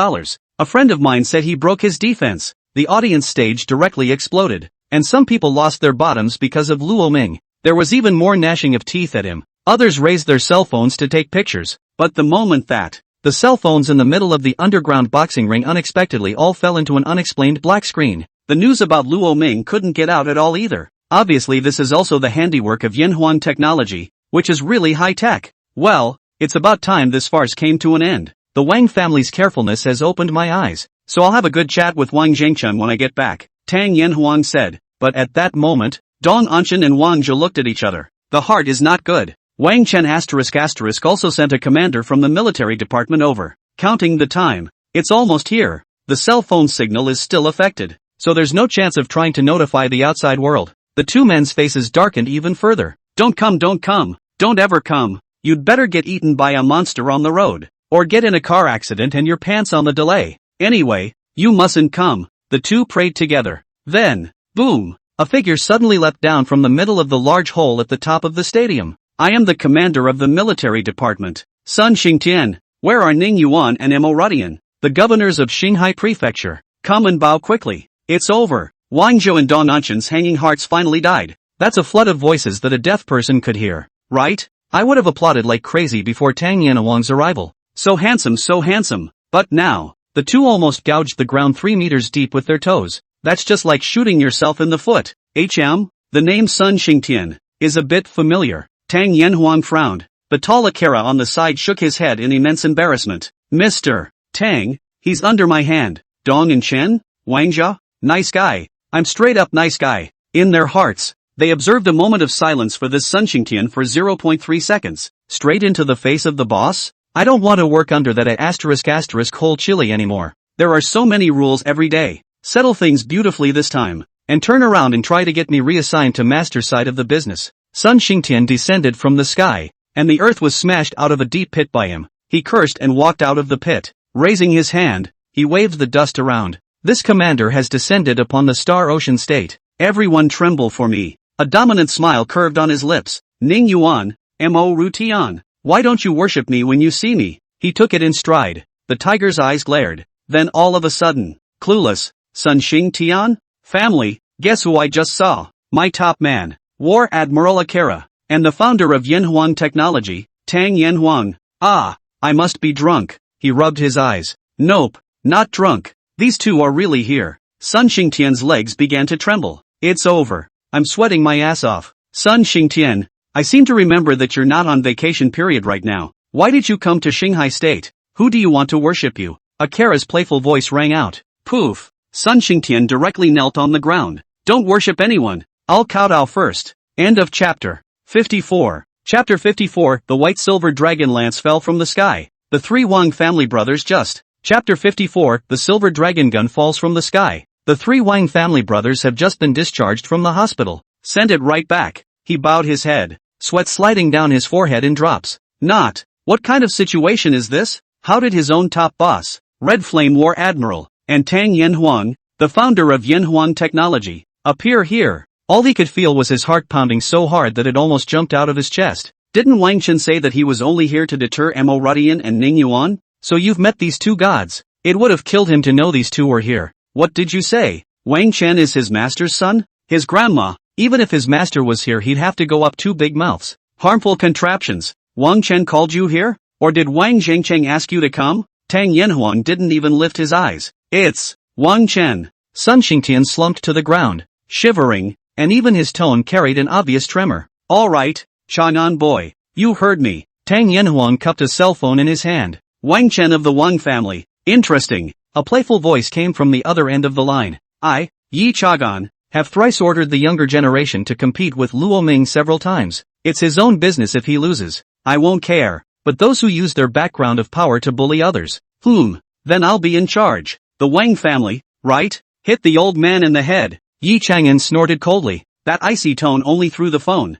Speaker 1: A friend of mine said he broke his defense. The audience stage directly exploded, and some people lost their bottoms because of Luo Ming. There was even more gnashing of teeth at him. Others raised their cell phones to take pictures, but the moment that the cell phones in the middle of the underground boxing ring unexpectedly all fell into an unexplained black screen, the news about Luo Ming couldn't get out at all either. Obviously this is also the handiwork of Yanhuan technology, which is really high-tech. Well, it's about time this farce came to an end. The Wang family's carefulness has opened my eyes, so I'll have a good chat with Wang Zhengchun when I get back, Tang Yanhuan said. But at that moment, Dong Anshan and Wang Zhe looked at each other. The heart is not good. Wang Chen *** also sent a commander from the military department over. Counting the time. It's almost here. The cell phone signal is still affected, so there's no chance of trying to notify the outside world. The two men's faces darkened even further. Don't come, don't ever come. You'd better get eaten by a monster on the road, or get in a car accident and your pants on the delay. Anyway, you mustn't come. The two prayed together. Then, boom, a figure suddenly leapt down from the middle of the large hole at the top of the stadium. I am the commander of the military department, Sun Xingtian. Where are Ning Yuan and Mo Rudian, the governors of Xinghai Prefecture? Come and bow quickly. It's over. Wang Zhou and Dong Anshan's hanging hearts finally died. That's a flood of voices that a deaf person could hear, right? I would have applauded like crazy before Tang Yanhuang's arrival. So handsome. But now, the two almost gouged the ground 3 meters deep with their toes. That's just like shooting yourself in the foot. The name Sun Xingtian is a bit familiar. Tang Yanhuang frowned. The tall Akira on the side shook his head in immense embarrassment. Mr. Tang, he's under my hand. Dong and Chen? Wang Zhe? Nice guy. I'm straight up nice guy. In their hearts, they observed a moment of silence for this Sun Xingtian for 0.3 seconds. Straight into the face of the boss? I don't want to work under that *** whole chili anymore. There are so many rules every day. Settle things beautifully this time, and turn around and try to get me reassigned to master side of the business. Sun Xingtian descended from the sky, and the earth was smashed out of a deep pit by him. He cursed and walked out of the pit. Raising his hand, he waved the dust around. This commander has descended upon the Star Ocean State. Everyone tremble for me. A dominant smile curved on his lips. Ning Yuan, Mo Ru Tian. Why don't you worship me when you see me? He took it in stride. The tiger's eyes glared. Then all of a sudden, clueless, Sun Xing Tian? Family, guess who I just saw? My top man, War Admiral Akira, and the founder of Yanhuang Technology, Tang Yanhuang. Ah, I must be drunk. He rubbed his eyes. Nope, not drunk. These two are really here. Sun Xingtian's legs began to tremble. It's over. I'm sweating my ass off. Sun Xingtian, I seem to remember that you're not on vacation period right now. Why did you come to Shanghai State? Who do you want to worship you? Akira's playful voice rang out. Poof. Sun Xingtian directly knelt on the ground. Don't worship anyone. I'll kowtow first. End of chapter. 54. Chapter 54. The white silver dragon lance fell from the sky. The three Wang family brothers just. Chapter 54. The silver dragon gun falls from the sky. The three Wang family brothers have just been discharged from the hospital. Send it right back. He bowed his head. Sweat sliding down his forehead in drops. Not. What kind of situation is this? How did his own top boss, Red Flame War Admiral, and Tang Yanhuang, the founder of Yanhuang Technology, appear here? All he could feel was his heart pounding so hard that it almost jumped out of his chest. Didn't Wang Chen say that he was only here to deter Mo Rutian and Ning Yuan? So you've met these two gods. It would have killed him to know these two were here. What did you say? Wang Chen is his master's son? His grandma? Even if his master was here he'd have to go up two big mouths. Harmful contraptions. Wang Chen called you here? Or did Wang Zhengcheng ask you to come? Tang Yanhuang didn't even lift his eyes. It's Wang Chen. Sun Xingtian slumped to the ground, shivering, and even his tone carried an obvious tremor. Alright, Chang'an boy, you heard me. Tang Yanhuang cupped a cell phone in his hand. Wang Chen of the Wang family. Interesting. A playful voice came from the other end of the line. I, Yi Chagan, have thrice ordered the younger generation to compete with Luo Ming several times. It's his own business if he loses. I won't care. But those who use their background of power to bully others, then I'll be in charge. The Wang family, right? Hit the old man in the head. Yi Chang'an snorted coldly. That icy tone only through the phone.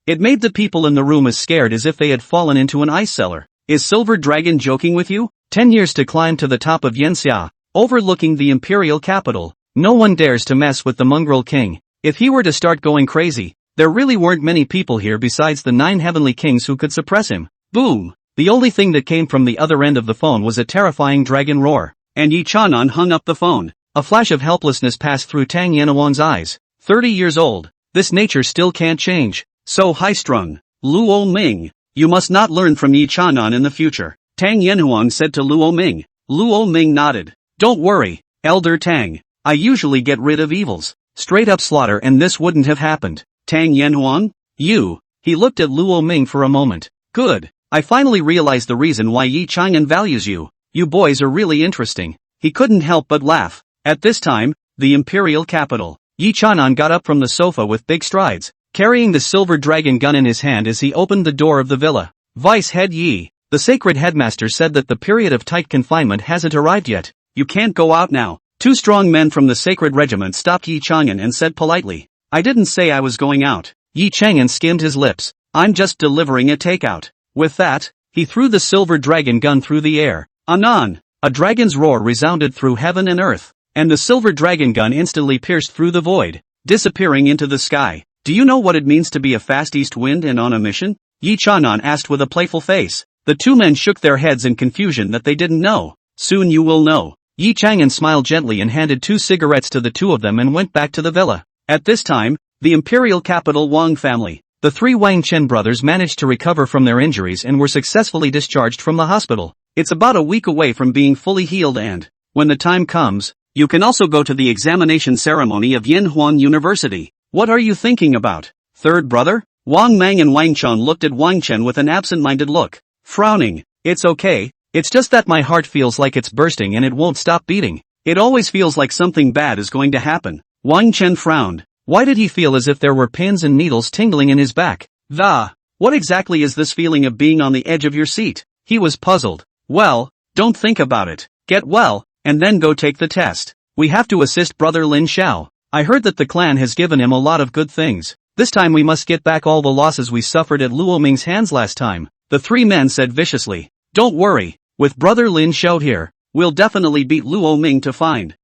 Speaker 1: It made the people in the room as scared as if they had fallen into an ice cellar. Is Silver Dragon joking with you? 10 years to climb to the top of Yanxia, overlooking the imperial capital. No one dares to mess with the mongrel king. If he were to start going crazy, there really weren't many people here besides the 9 heavenly kings who could suppress him. Boom! The only thing that came from the other end of the phone was a terrifying dragon roar. And Yi Chanan hung up the phone. A flash of helplessness passed through Tang Yanhuang's eyes. 30 years old. This nature still can't change. So high-strung. Luo Ming. You must not learn from Yi Chanan in the future. Tang Yanhuang said to Luo Ming. Luo Ming nodded. Don't worry, Elder Tang. I usually get rid of evils. Straight up slaughter and this wouldn't have happened. Tang Yanhuang? You. He looked at Luo Ming for a moment. Good. I finally realized the reason why Yi Chang'an values you. You boys are really interesting. He couldn't help but laugh. At this time, the imperial capital. Yi Chang'an got up from the sofa with big strides, carrying the silver dragon gun in his hand as he opened the door of the villa. Vice Head Yi, the sacred headmaster said that the period of tight confinement hasn't arrived yet. You can't go out now. 2 strong men from the sacred regiment stopped Yi Chang'an and said politely. I didn't say I was going out. Yi Chang'an skimmed his lips. I'm just delivering a takeout. With that, he threw the silver dragon gun through the air. Anon! A dragon's roar resounded through heaven and earth, and the silver dragon gun instantly pierced through the void, disappearing into the sky. Do you know what it means to be a fast east wind and on a mission? Yi Chanan asked with a playful face. The 2 men shook their heads in confusion that they didn't know. Soon you will know. Yi Chang'an smiled gently and handed 2 cigarettes to the 2 of them and went back to the villa. At this time, the imperial capital Wang family. The 3 Wang Chen brothers managed to recover from their injuries and were successfully discharged from the hospital. It's about a week away from being fully healed and, when the time comes, you can also go to the examination ceremony of Yanhuang University. What are you thinking about? Third brother? Wang Mang and Wang Chun looked at Wang Chen with an absent-minded look, frowning. It's okay, it's just that my heart feels like it's bursting and it won't stop beating. It always feels like something bad is going to happen. Wang Chen frowned. Why did he feel as if there were pins and needles tingling in his back? What exactly is this feeling of being on the edge of your seat? He was puzzled. Well, don't think about it. Get well, and then go take the test. We have to assist Brother Lin Xiao. I heard that the clan has given him a lot of good things. This time we must get back all the losses we suffered at Luo Ming's hands last time. The 3 men said viciously. Don't worry, with Brother Lin Xiao here, we'll definitely beat Luo Ming to find.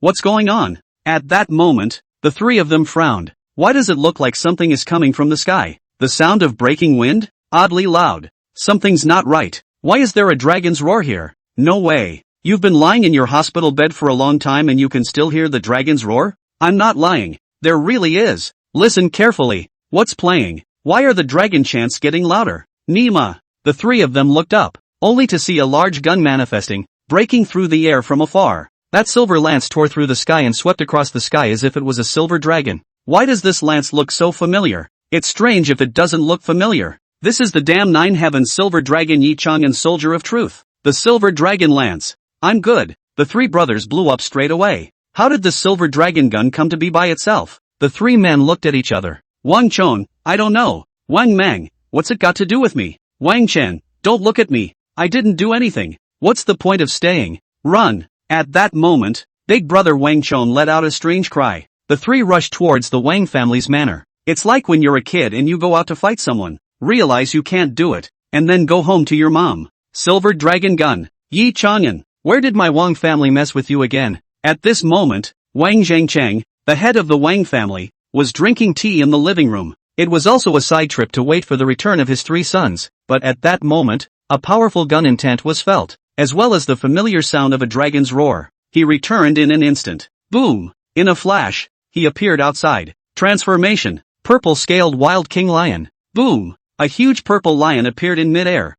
Speaker 1: What's going on? At that moment, the three of them frowned. Why does it look like something is coming from the sky? The sound of breaking wind? Oddly loud. Something's not right. Why is there a dragon's roar here? No way. You've been lying in your hospital bed for a long time and you can still hear the dragon's roar? I'm not lying. There really is. Listen carefully. What's playing? Why are the dragon chants getting louder? Nima. The three of them looked up, only to see a large gun manifesting, breaking through the air from afar. That silver lance tore through the sky and swept across the sky as if it was a silver dragon. Why does this lance look so familiar? It's strange if it doesn't look familiar. This is the damn Nine Heavens Silver Dragon Yi Chang'an Soldier of Truth. The Silver Dragon Lance. I'm good. The three brothers blew up straight away. How did the silver dragon gun come to be by itself? The three men looked at each other. Wang Chong, I don't know. Wang Mang, what's it got to do with me? Wang Chen, don't look at me. I didn't do anything. What's the point of staying? Run. At that moment, big brother Wang Chong let out a strange cry. The three rushed towards the Wang family's manor. It's like when you're a kid and you go out to fight someone, realize you can't do it, and then go home to your mom. Silver dragon gun. Yi Chang'an, where did my Wang family mess with you again? At this moment, Wang Zhengcheng, the head of the Wang family, was drinking tea in the living room. It was also a side trip to wait for the return of his three sons, but at that moment, a powerful gun intent was felt, as well as the familiar sound of a dragon's roar. He returned in an instant. Boom! In a flash, he appeared outside. Transformation. Purple-scaled wild king lion. Boom! A huge purple lion appeared in mid-air.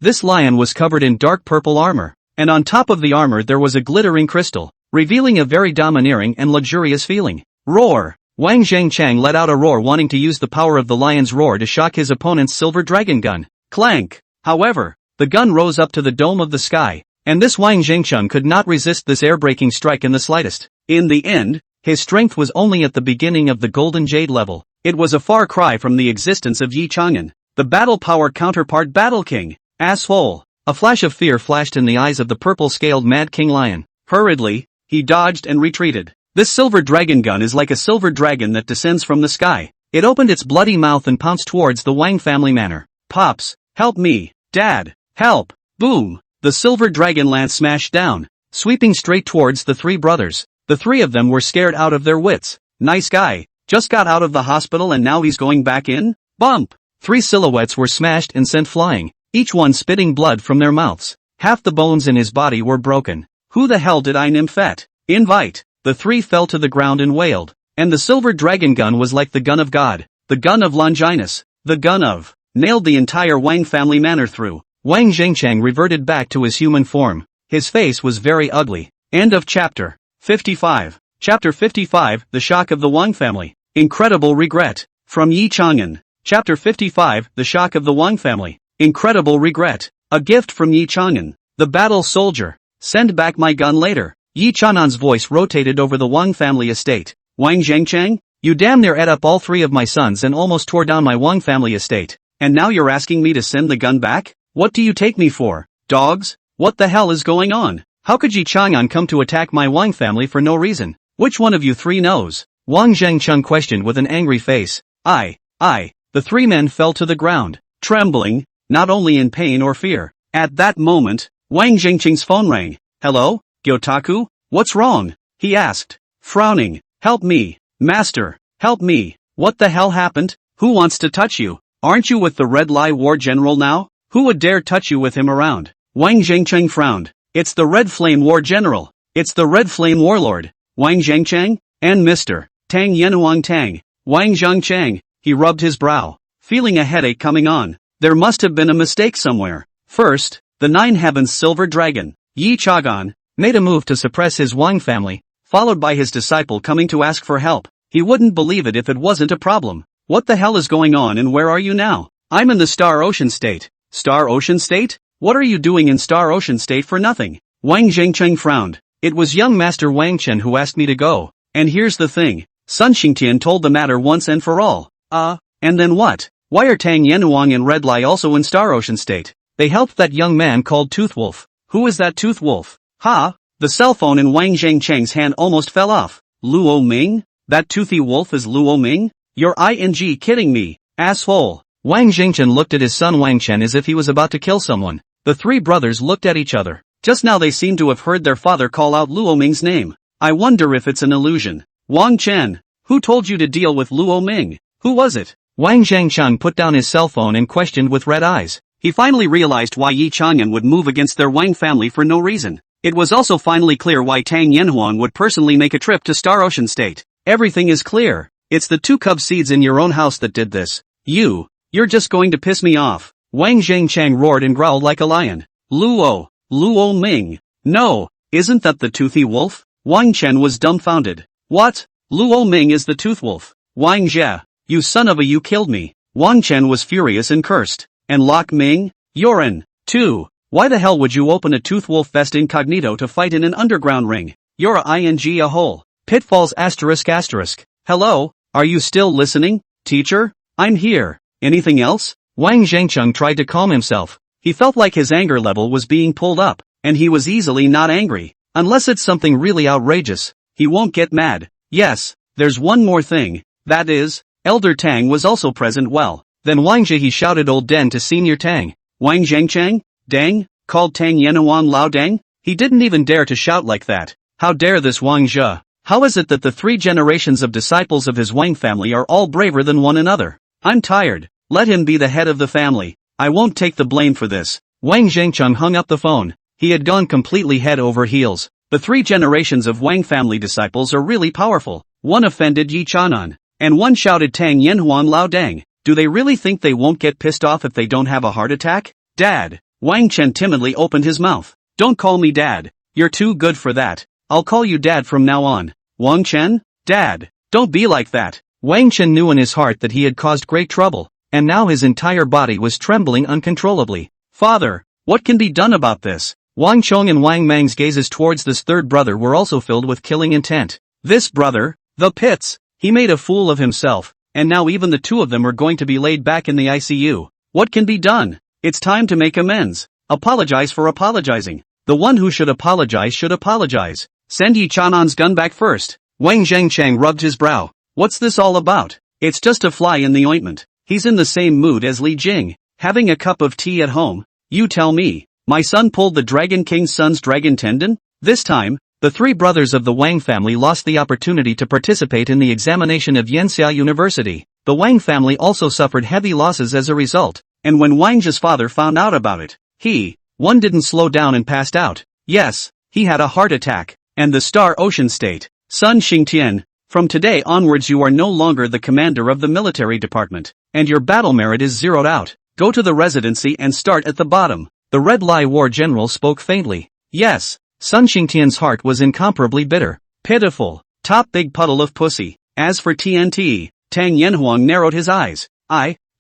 Speaker 1: This lion was covered in dark purple armor, and on top of the armor there was a glittering crystal, revealing a very domineering and luxurious feeling. Roar! Wang Zhengchang let out a roar wanting to use the power of the lion's roar to shock his opponent's silver dragon gun. Clank! However, the gun rose up to the dome of the sky, and this Wang Zhengcheng could not resist this air-breaking strike in the slightest. In the end, his strength was only at the beginning of the golden jade level. It was a far cry from the existence of Yi Chang'an, the battle power counterpart Battle King. Asshole! A flash of fear flashed in the eyes of the purple-scaled Mad King Lion. Hurriedly, he dodged and retreated. This silver dragon gun is like a silver dragon that descends from the sky. It opened its bloody mouth and pounced towards the Wang family manor. Pops, help me! Dad, help! Boom! The silver dragon lance smashed down, sweeping straight towards the three brothers. The three of them were scared out of their wits. Nice guy, just got out of the hospital and now he's going back in? Bump! Three silhouettes were smashed and sent flying, each one spitting blood from their mouths. Half the bones in his body were broken. Who the hell did I nymphet? Invite! The three fell to the ground and wailed. And the silver dragon gun was like the gun of God, the gun of Longinus, the gun of, nailed the entire Wang family manor through. Wang Zhengcheng reverted back to his human form. His face was very ugly. End of chapter 55. Chapter 55, The Shock of the Wang Family. Incredible regret. From Yi Chang'an. Chapter 55, The Shock of the Wang Family. Incredible regret. A gift from Yi Chang'an. The battle soldier. Send back my gun later. Yi Chang'an's voice rotated over the Wang family estate. Wang Zhengcheng, you damn near ate up all three of my sons and almost tore down my Wang family estate. And now you're asking me to send the gun back? What do you take me for? Dogs? What the hell is going on? How could Yi Chang'an come to attack my Wang family for no reason? Which one of you three knows? Wang Zhengcheng questioned with an angry face. The three men fell to the ground, trembling, not only in pain or fear. At that moment, Wang Zhengcheng's phone rang. Hello, Gyotaku? What's wrong? He asked, frowning. Help me, master, help me. What the hell happened? Who wants to touch you? Aren't you with the Red Lie War General now? Who would dare touch you with him around? Wang Zhengcheng frowned. It's the Red Flame War General. It's the Red Flame Warlord. Wang Zhengcheng? And Mr. Tang Yenhuang Tang. Wang Zhengcheng. He rubbed his brow, feeling a headache coming on. There must have been a mistake somewhere. First, the Nine Heavens Silver Dragon, Yi Chang'an, made a move to suppress his Wang family, followed by his disciple coming to ask for help. He wouldn't believe it if it wasn't a problem. What the hell is going on and where are you now? I'm in the Star Ocean State. Star Ocean State? What are you doing in Star Ocean State for nothing? Wang Zhengcheng frowned. It was young Master Wang Chen who asked me to go. And here's the thing. Sun Xingtian told the matter once and for all. And then what? Why are Tang Yenhuang and Red Lie also in Star Ocean State? They helped that young man called Tooth Wolf. Who is that Tooth Wolf? The cell phone in Wang Zhengcheng's hand almost fell off. Luo Ming? That toothy wolf is Luo Ming? You're kidding me, asshole. Wang Jingchen looked at his son Wang Chen as if he was about to kill someone. The three brothers looked at each other. Just now they seemed to have heard their father call out Luo Ming's name. I wonder if it's an illusion. Wang Chen, who told you to deal with Luo Ming? Who was it? Wang Zhangcheng put down his cell phone and questioned with red eyes. He finally realized why Yi Chang'an would move against their Wang family for no reason. It was also finally clear why Tang Yanhuang would personally make a trip to Star Ocean State. Everything is clear. It's the two cub seeds in your own house that did this. You're just going to piss me off. Wang Zhangcheng roared and growled like a lion. Luo Ming. No, isn't that the toothy wolf? Wang Chen was dumbfounded. What? Luo Ming is the tooth wolf. Wang Jie, you son of a you killed me. Wang Chen was furious and cursed. And Lok Ming? You're an, too. Why the hell would you open a tooth wolf vest incognito to fight in an underground ring? You're a hole. Pitfalls ***. Hello, are you still listening, teacher? I'm here. Anything else? Wang Zhangcheng tried to calm himself. He felt like his anger level was being pulled up, and he was easily not angry. Unless it's something really outrageous, he won't get mad. Yes, there's one more thing. That is, Elder Tang was also present. Well, then Wang Jie he shouted old Den to Senior Tang. Wang Zhangcheng? Dang? Called Tang Yanhuang Lao Dang? He didn't even dare to shout like that. How dare this Wang Jie? How is it that the 3 generations of disciples of his Wang family are all braver than one another? I'm tired. Let him be the head of the family. I won't take the blame for this. Wang Zhangcheng hung up the phone. He had gone completely head over heels. The 3 generations of Wang family disciples are really powerful. One offended Yi Chang'an, and one shouted Tang Yanhuang Lao Dang. Do they really think they won't get pissed off if they don't have a heart attack? Dad. Wang Chen timidly opened his mouth. Don't call me Dad. You're too good for that. I'll call you Dad from now on. Wang Chen? Dad. Don't be like that. Wang Chen knew in his heart that he had caused great trouble, and now his entire body was trembling uncontrollably. Father, what can be done about this? Wang Chong and Wang Mang's gazes towards this third brother were also filled with killing intent. This brother, the Pits, he made a fool of himself, and now even the 2 of them are going to be laid back in the ICU. What can be done? It's time to make amends. Apologize for apologizing. The one who should apologize should apologize. Send Yi Chang'an's gun back first. Wang Zhangcheng rubbed his brow. What's this all about? It's just a fly in the ointment. He's in the same mood as Li Jing, having a cup of tea at home. You tell me. My son pulled the Dragon King's son's dragon tendon? This time, the 3 brothers of the Wang family lost the opportunity to participate in the examination of Yanxia University. The Wang family also suffered heavy losses as a result, and when Wang Jie's father found out about it, one didn't slow down and passed out. Yes, he had a heart attack. And the Star Ocean State. Sun Xingtian, from today onwards you are no longer the commander of the military department, and your battle merit is zeroed out. Go to the residency and start at the bottom. The Red Lai War General spoke faintly. Yes, Sun Xingtian's heart was incomparably bitter. Pitiful. Top big puddle of pussy. As for TNT, Tang Yanhuang narrowed his eyes.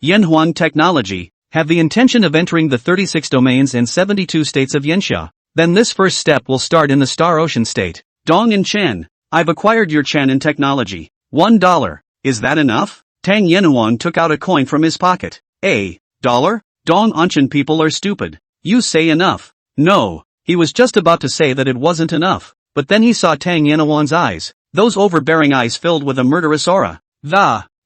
Speaker 1: Yanhuang Technology, have the intention of entering the 36 domains and 72 states of Yanxia. Then this first step will start in the Star Ocean State. Dong and Chen, I've acquired your Chen in technology. $1. Is that enough? Tang Yanhuang took out a coin from his pocket. $1? Dong Anshan people are stupid. You say enough. No, he was just about to say that it wasn't enough, but then he saw Tang Yanhuang's eyes, those overbearing eyes filled with a murderous aura.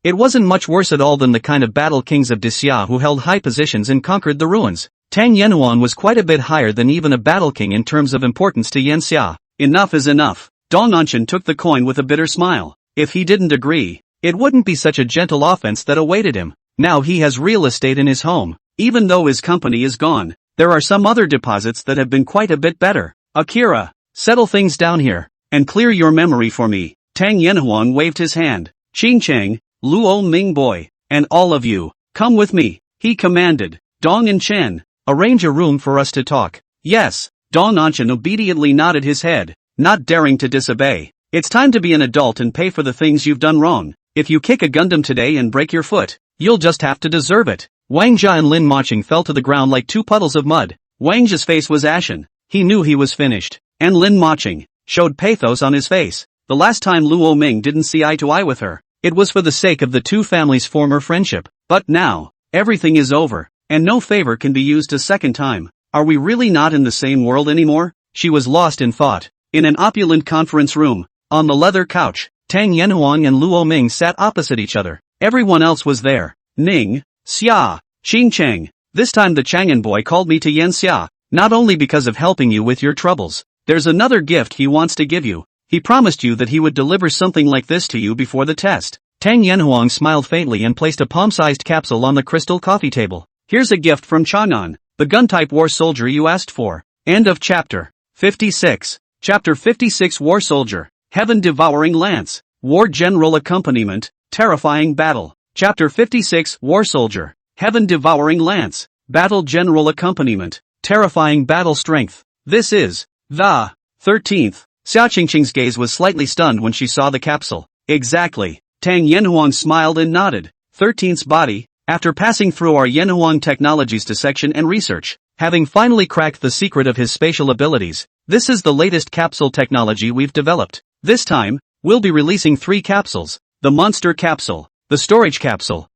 Speaker 1: It wasn't much worse at all than the kind of battle kings of Dixia who held high positions and conquered the ruins. Tang Yanhuang was quite a bit higher than even a battle king in terms of importance to Yanxia. Enough is enough. Dong Anshan took the coin with a bitter smile. If he didn't agree, it wouldn't be such a gentle offense that awaited him. Now he has real estate in his home. Even though his company is gone, there are some other deposits that have been quite a bit better. Akira, settle things down here, and clear your memory for me. Tang Yanhuang waved his hand. Qing Cheng, Luo Ming boy, and all of you, come with me, he commanded. Dong and Chen, arrange a room for us to talk. Yes, Dong Anshan obediently nodded his head, not daring to disobey. It's time to be an adult and pay for the things you've done wrong. If you kick a Gundam today and break your foot, you'll just have to deserve it. Wang Jia and Lin Maching fell to the ground like 2 puddles of mud. Wang Jia's face was ashen. He knew he was finished. And Lin Maching showed pathos on his face. The last time Luo Ming didn't see eye to eye with her, it was for the sake of the 2 families' former friendship. But now, everything is over, and no favor can be used a second time. Are we really not in the same world anymore? She was lost in thought. In an opulent conference room, on the leather couch, Tang Yanhuang and Luo Ming sat opposite each other. Everyone else was there. Ning, Xia, Xing Cheng. This time the Chang'an boy called me to Yan Xia, not only because of helping you with your troubles. There's another gift he wants to give you. He promised you that he would deliver something like this to you before the test. Tang Yanhuang smiled faintly and placed a palm-sized capsule on the crystal coffee table. Here's a gift from Chang'an, the gun-type war soldier you asked for. End of chapter. 56. Chapter 56 War Soldier. Heaven-devouring lance. War general accompaniment. Terrifying battle. Chapter 56 War Soldier. Heaven-devouring lance. Battle general accompaniment. Terrifying battle strength. This is the 13th. Xia Qingqing's gaze was slightly stunned when she saw the capsule. Exactly. Tang Yanhuang smiled and nodded. 13th's body. After passing through our Yanhuang Technologies dissection and research, having finally cracked the secret of his spatial abilities, this is the latest capsule technology we've developed. This time, we'll be releasing 3 capsules. The monster capsule, the storage capsule,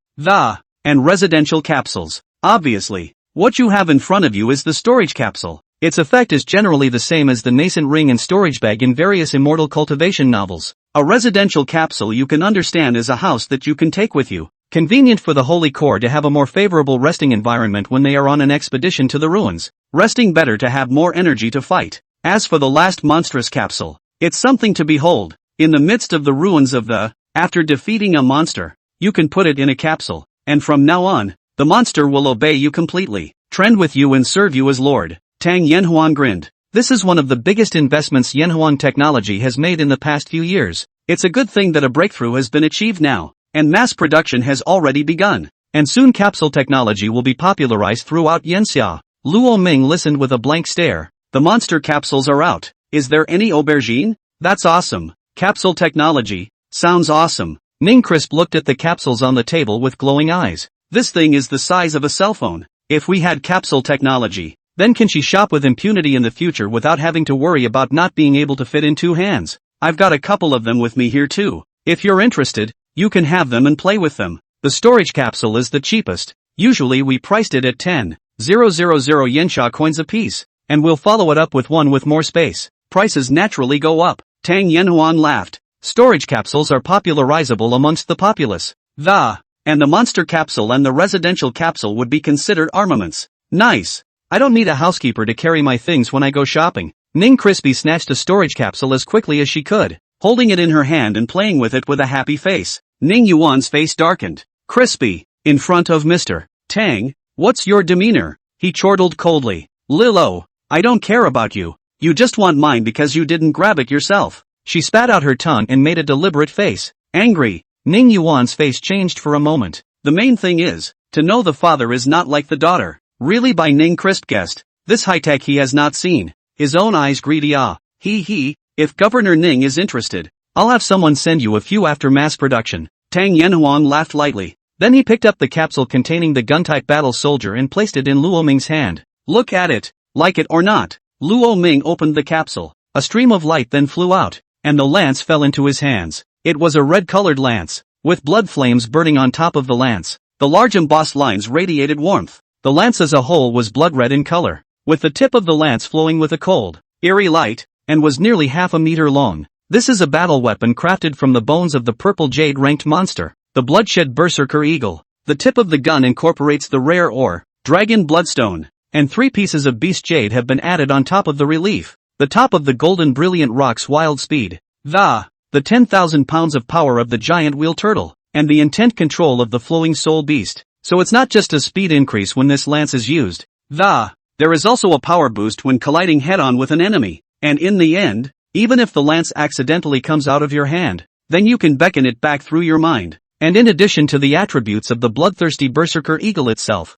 Speaker 1: and residential capsules. Obviously, what you have in front of you is the storage capsule. Its effect is generally the same as the nascent ring and storage bag in various immortal cultivation novels. A residential capsule you can understand is a house that you can take with you. Convenient for the Holy Corps to have a more favorable resting environment when they are on an expedition to the ruins. Resting better to have more energy to fight. As for the last monstrous capsule, it's something to behold. In the midst of the ruins of after defeating a monster, you can put it in a capsule, and from now on, the monster will obey you completely, trend with you and serve you as Lord. Tang Yanhuang grinned. This is one of the biggest investments Yanhuang Technology has made in the past few years. It's a good thing that a breakthrough has been achieved now, and mass production has already begun, and soon capsule technology will be popularized throughout Yanxia. Luo Ming listened with a blank stare. The monster capsules are out. Is there any aubergine? That's awesome. Capsule technology. Sounds awesome. Ning Crisp looked at the capsules on the table with glowing eyes. This thing is the size of a cell phone. If we had capsule technology, then can she shop with impunity in the future without having to worry about not being able to fit in 2 hands? I've got a couple of them with me here too. If you're interested, you can have them and play with them. The storage capsule is the cheapest. Usually we priced it at 10,000 Yensha coins apiece, and we'll follow it up with one with more space. Prices naturally go up. Tang Yanhuan laughed. Storage capsules are popularizable amongst the populace. And the monster capsule and the residential capsule would be considered armaments. Nice. I don't need a housekeeper to carry my things when I go shopping. Ning Crispy snatched a storage capsule as quickly as she could, holding it in her hand and playing with it with a happy face. Ning Yuan's face darkened. Crispy, in front of Mr. Tang, what's your demeanor? He chortled coldly. Lilo, I don't care about you. You just want mine because you didn't grab it yourself. She spat out her tongue and made a deliberate face. Angry. Ning Yuan's face changed for a moment. The main thing is, to know the father is not like the daughter. Really, by Ning Crisp guessed. This high-tech he has not seen. His own eyes greedy. If Governor Ning is interested, I'll have someone send you a few after mass production. Tang Yanhuang laughed lightly. Then he picked up the capsule containing the gun-type battle soldier and placed it in Luo Ming's hand. Look at it. Like it or not. Luo Ming opened the capsule. A stream of light then flew out, and the lance fell into his hands. It was a red-colored lance, with blood flames burning on top of the lance. The large embossed lines radiated warmth. The lance as a whole was blood-red in color, with the tip of the lance flowing with a cold, eerie light, and was nearly half a meter long. This is a battle weapon crafted from the bones of the purple jade-ranked monster, the bloodshed berserker eagle. The tip of the gun incorporates the rare ore, dragon bloodstone, and 3 pieces of beast jade have been added on top of the relief. The top of the golden brilliant rock's wild speed, the 10,000 pounds of power of the giant wheel turtle, and the intent control of the flowing soul beast. So it's not just a speed increase when this lance is used. There is also a power boost when colliding head-on with an enemy, and in the end, even if the lance accidentally comes out of your hand, then you can beckon it back through your mind. And in addition to the attributes of the bloodthirsty berserker eagle itself,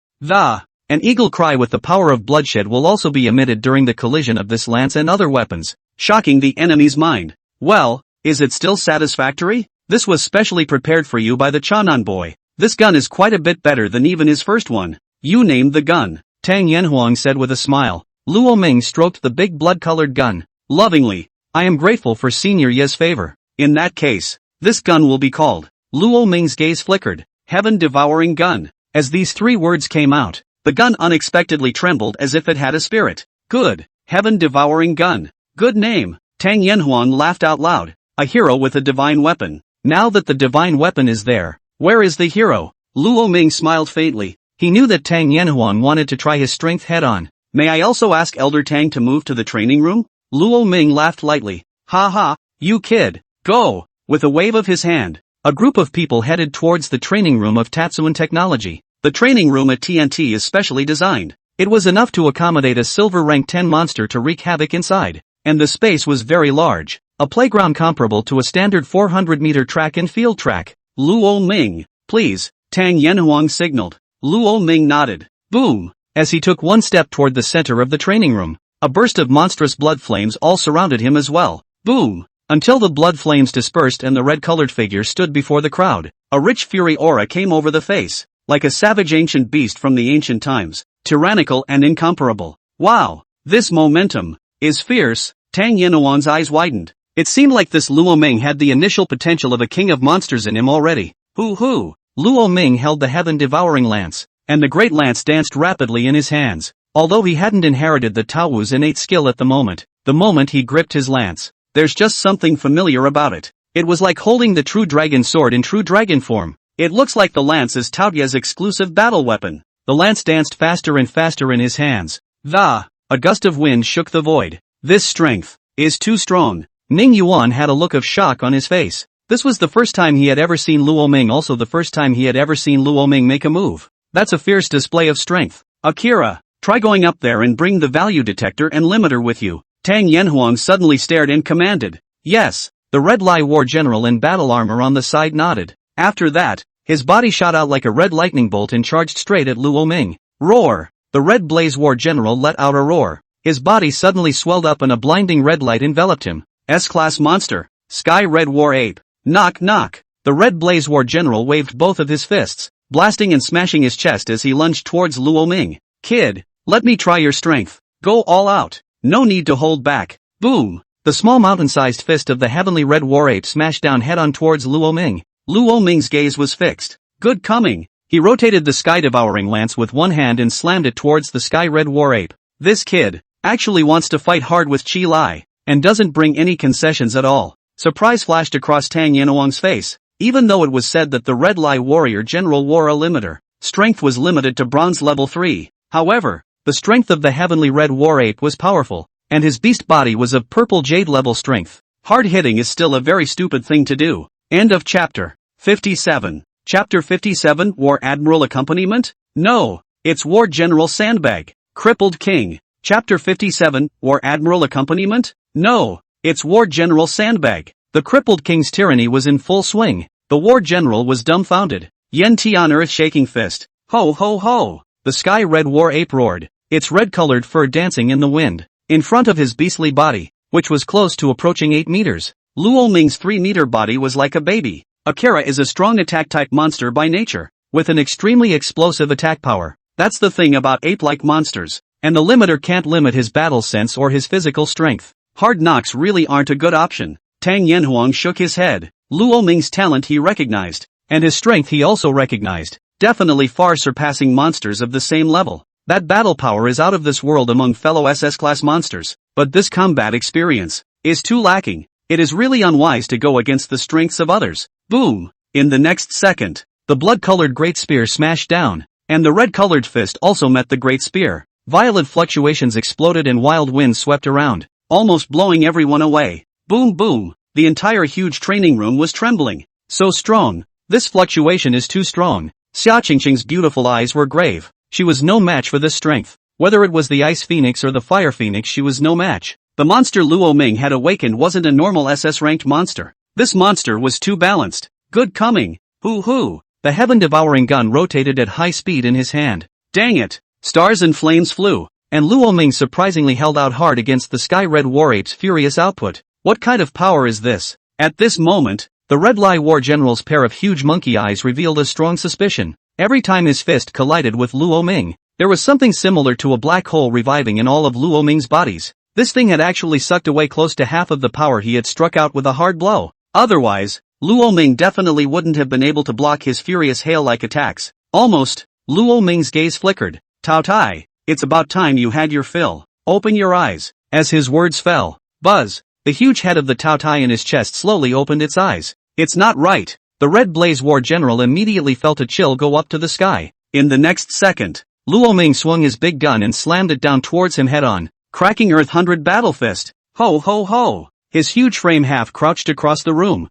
Speaker 1: an eagle cry with the power of bloodshed will also be emitted during the collision of this lance and other weapons, shocking the enemy's mind. Well, is it still satisfactory? This was specially prepared for you by the Chanan boy. This gun is quite a bit better than even his first one. You named the gun, Tang Yanhuang said with a smile. Luo Ming stroked the big blood-colored gun. Lovingly. I am grateful for Senior Ye's favor. In that case, this gun will be called. Luo Ming's gaze flickered. Heaven-devouring gun. As these 3 words came out, the gun unexpectedly trembled as if it had a spirit. Good. Heaven-devouring gun. Good name. Tang Yanhuang laughed out loud. A hero with a divine weapon. Now that the divine weapon is there, where is the hero? Luo Ming smiled faintly. He knew that Tang Yanhuang wanted to try his strength head-on. May I also ask Elder Tang to move to the training room? Luo Ming laughed lightly. Ha ha, you kid, go! With a wave of his hand, a group of people headed towards the training room of Tatsuan Technology. The training room at TNT is specially designed. It was enough to accommodate a silver rank 10 monster to wreak havoc inside, and the space was very large, a playground comparable to a standard 400-meter track and field track. Luo Ming, please, Tang Yanhuang signaled. Luo Ming nodded. Boom! As he took one step toward the center of the training room, a burst of monstrous blood flames all surrounded him as well. Boom! Until the blood flames dispersed and the red-colored figure stood before the crowd. A rich fury aura came over the face, like a savage ancient beast from the ancient times, tyrannical and incomparable. Wow! This momentum is fierce. Tang Yanhuang's eyes widened. It seemed like this Luo Ming had the initial potential of a king of monsters in him already. Hoo! Luo Ming held the heaven-devouring lance, and the great lance danced rapidly in his hands. Although he hadn't inherited the Tao's innate skill at the moment he gripped his lance, there's just something familiar about it. It was like holding the true dragon sword in true dragon form. It looks like the lance is Taoya's exclusive battle weapon. The lance danced faster and faster in his hands. A gust of wind shook the void. This strength is too strong. Ning Yuan had a look of shock on his face. This was the first time he had ever seen Luo Ming, also the first time he had ever seen Luo Ming make a move. That's a fierce display of strength. Akira, try going up there and bring the value detector and limiter with you. Tang Yanhuang suddenly stared and commanded. Yes. The Red Lai War General in battle armor on the side nodded. After that, his body shot out like a red lightning bolt and charged straight at Luo Ming. Roar! The Red Blaze War General let out a roar. His body suddenly swelled up and a blinding red light enveloped him. S-class monster. Sky Red War Ape. Knock knock. The Red Blaze War General waved both of his fists, blasting and smashing his chest as he lunged towards Luo Ming. Kid, let me try your strength. Go all out. No need to hold back. Boom! The small mountain-sized fist of the heavenly Red War Ape smashed down head-on towards Luo Ming. Luo Ming's gaze was fixed. Good coming. He rotated the sky-devouring lance with one hand and slammed it towards the Sky Red War Ape. This kid actually wants to fight hard with Chi Lai, and doesn't bring any concessions at all. Surprise flashed across Tang Yanhuang's face. Even though it was said that the Red Lai Warrior General wore a limiter, strength was limited to bronze level 3. However, the strength of the heavenly Red War Ape was powerful, and his beast body was of purple jade level strength. Hard hitting is still a very stupid thing to do. End of chapter 57. Chapter 57 War Admiral Accompaniment? No, it's War General Sandbag. Crippled King. Chapter 57 War Admiral Accompaniment? No, it's War General Sandbag. The crippled king's tyranny was in full swing. The war general was dumbfounded. Yen Tian earth-shaking fist. Ho ho ho! The Sky Red War Ape roared, its red-colored fur dancing in the wind. In front of his beastly body, which was close to approaching 8 meters, Luo Ming's 3-meter body was like a baby. Akira is a strong attack-type monster by nature, with an extremely explosive attack power. That's the thing about ape-like monsters, and the limiter can't limit his battle sense or his physical strength. Hard knocks really aren't a good option. Tang Yanhuang shook his head. Luo Ming's talent he recognized, and his strength he also recognized, definitely far surpassing monsters of the same level. That battle power is out of this world among fellow SS-class monsters, but this combat experience is too lacking. It is really unwise to go against the strengths of others. Boom! In the next second, the blood-colored great spear smashed down, and the red-colored fist also met the great spear. Violent fluctuations exploded and wild winds swept around, almost blowing everyone away. Boom boom! The entire huge training room was trembling. So strong. This fluctuation is too strong. Xia Qingqing's beautiful eyes were grave. She was no match for this strength. Whether it was the Ice Phoenix or the Fire Phoenix, she was no match. The monster Luo Ming had awakened wasn't a normal SS-ranked monster. This monster was too balanced. Good coming. Hoo! The heaven-devouring gun rotated at high speed in his hand. Dang it! Stars and flames flew, and Luo Ming surprisingly held out hard against the Sky Red War Ape's furious output. What kind of power is this? At this moment, the Red Lai War General's pair of huge monkey eyes revealed a strong suspicion. Every time his fist collided with Luo Ming, there was something similar to a black hole reviving in all of Luo Ming's bodies. This thing had actually sucked away close to half of the power he had struck out with a hard blow. Otherwise, Luo Ming definitely wouldn't have been able to block his furious hail-like attacks. Almost, Luo Ming's gaze flickered. Tao Tai, it's about time you had your fill. Open your eyes. As his words fell, buzz, the huge head of the Tao Tai in his chest slowly opened its eyes. It's not right. The Red Blaze War General immediately felt a chill go up to the sky. In the next second, Luo Ming swung his big gun and slammed it down towards him head-on, cracking Earth 100 battle fist. Ho ho ho! His huge frame half crouched across the room.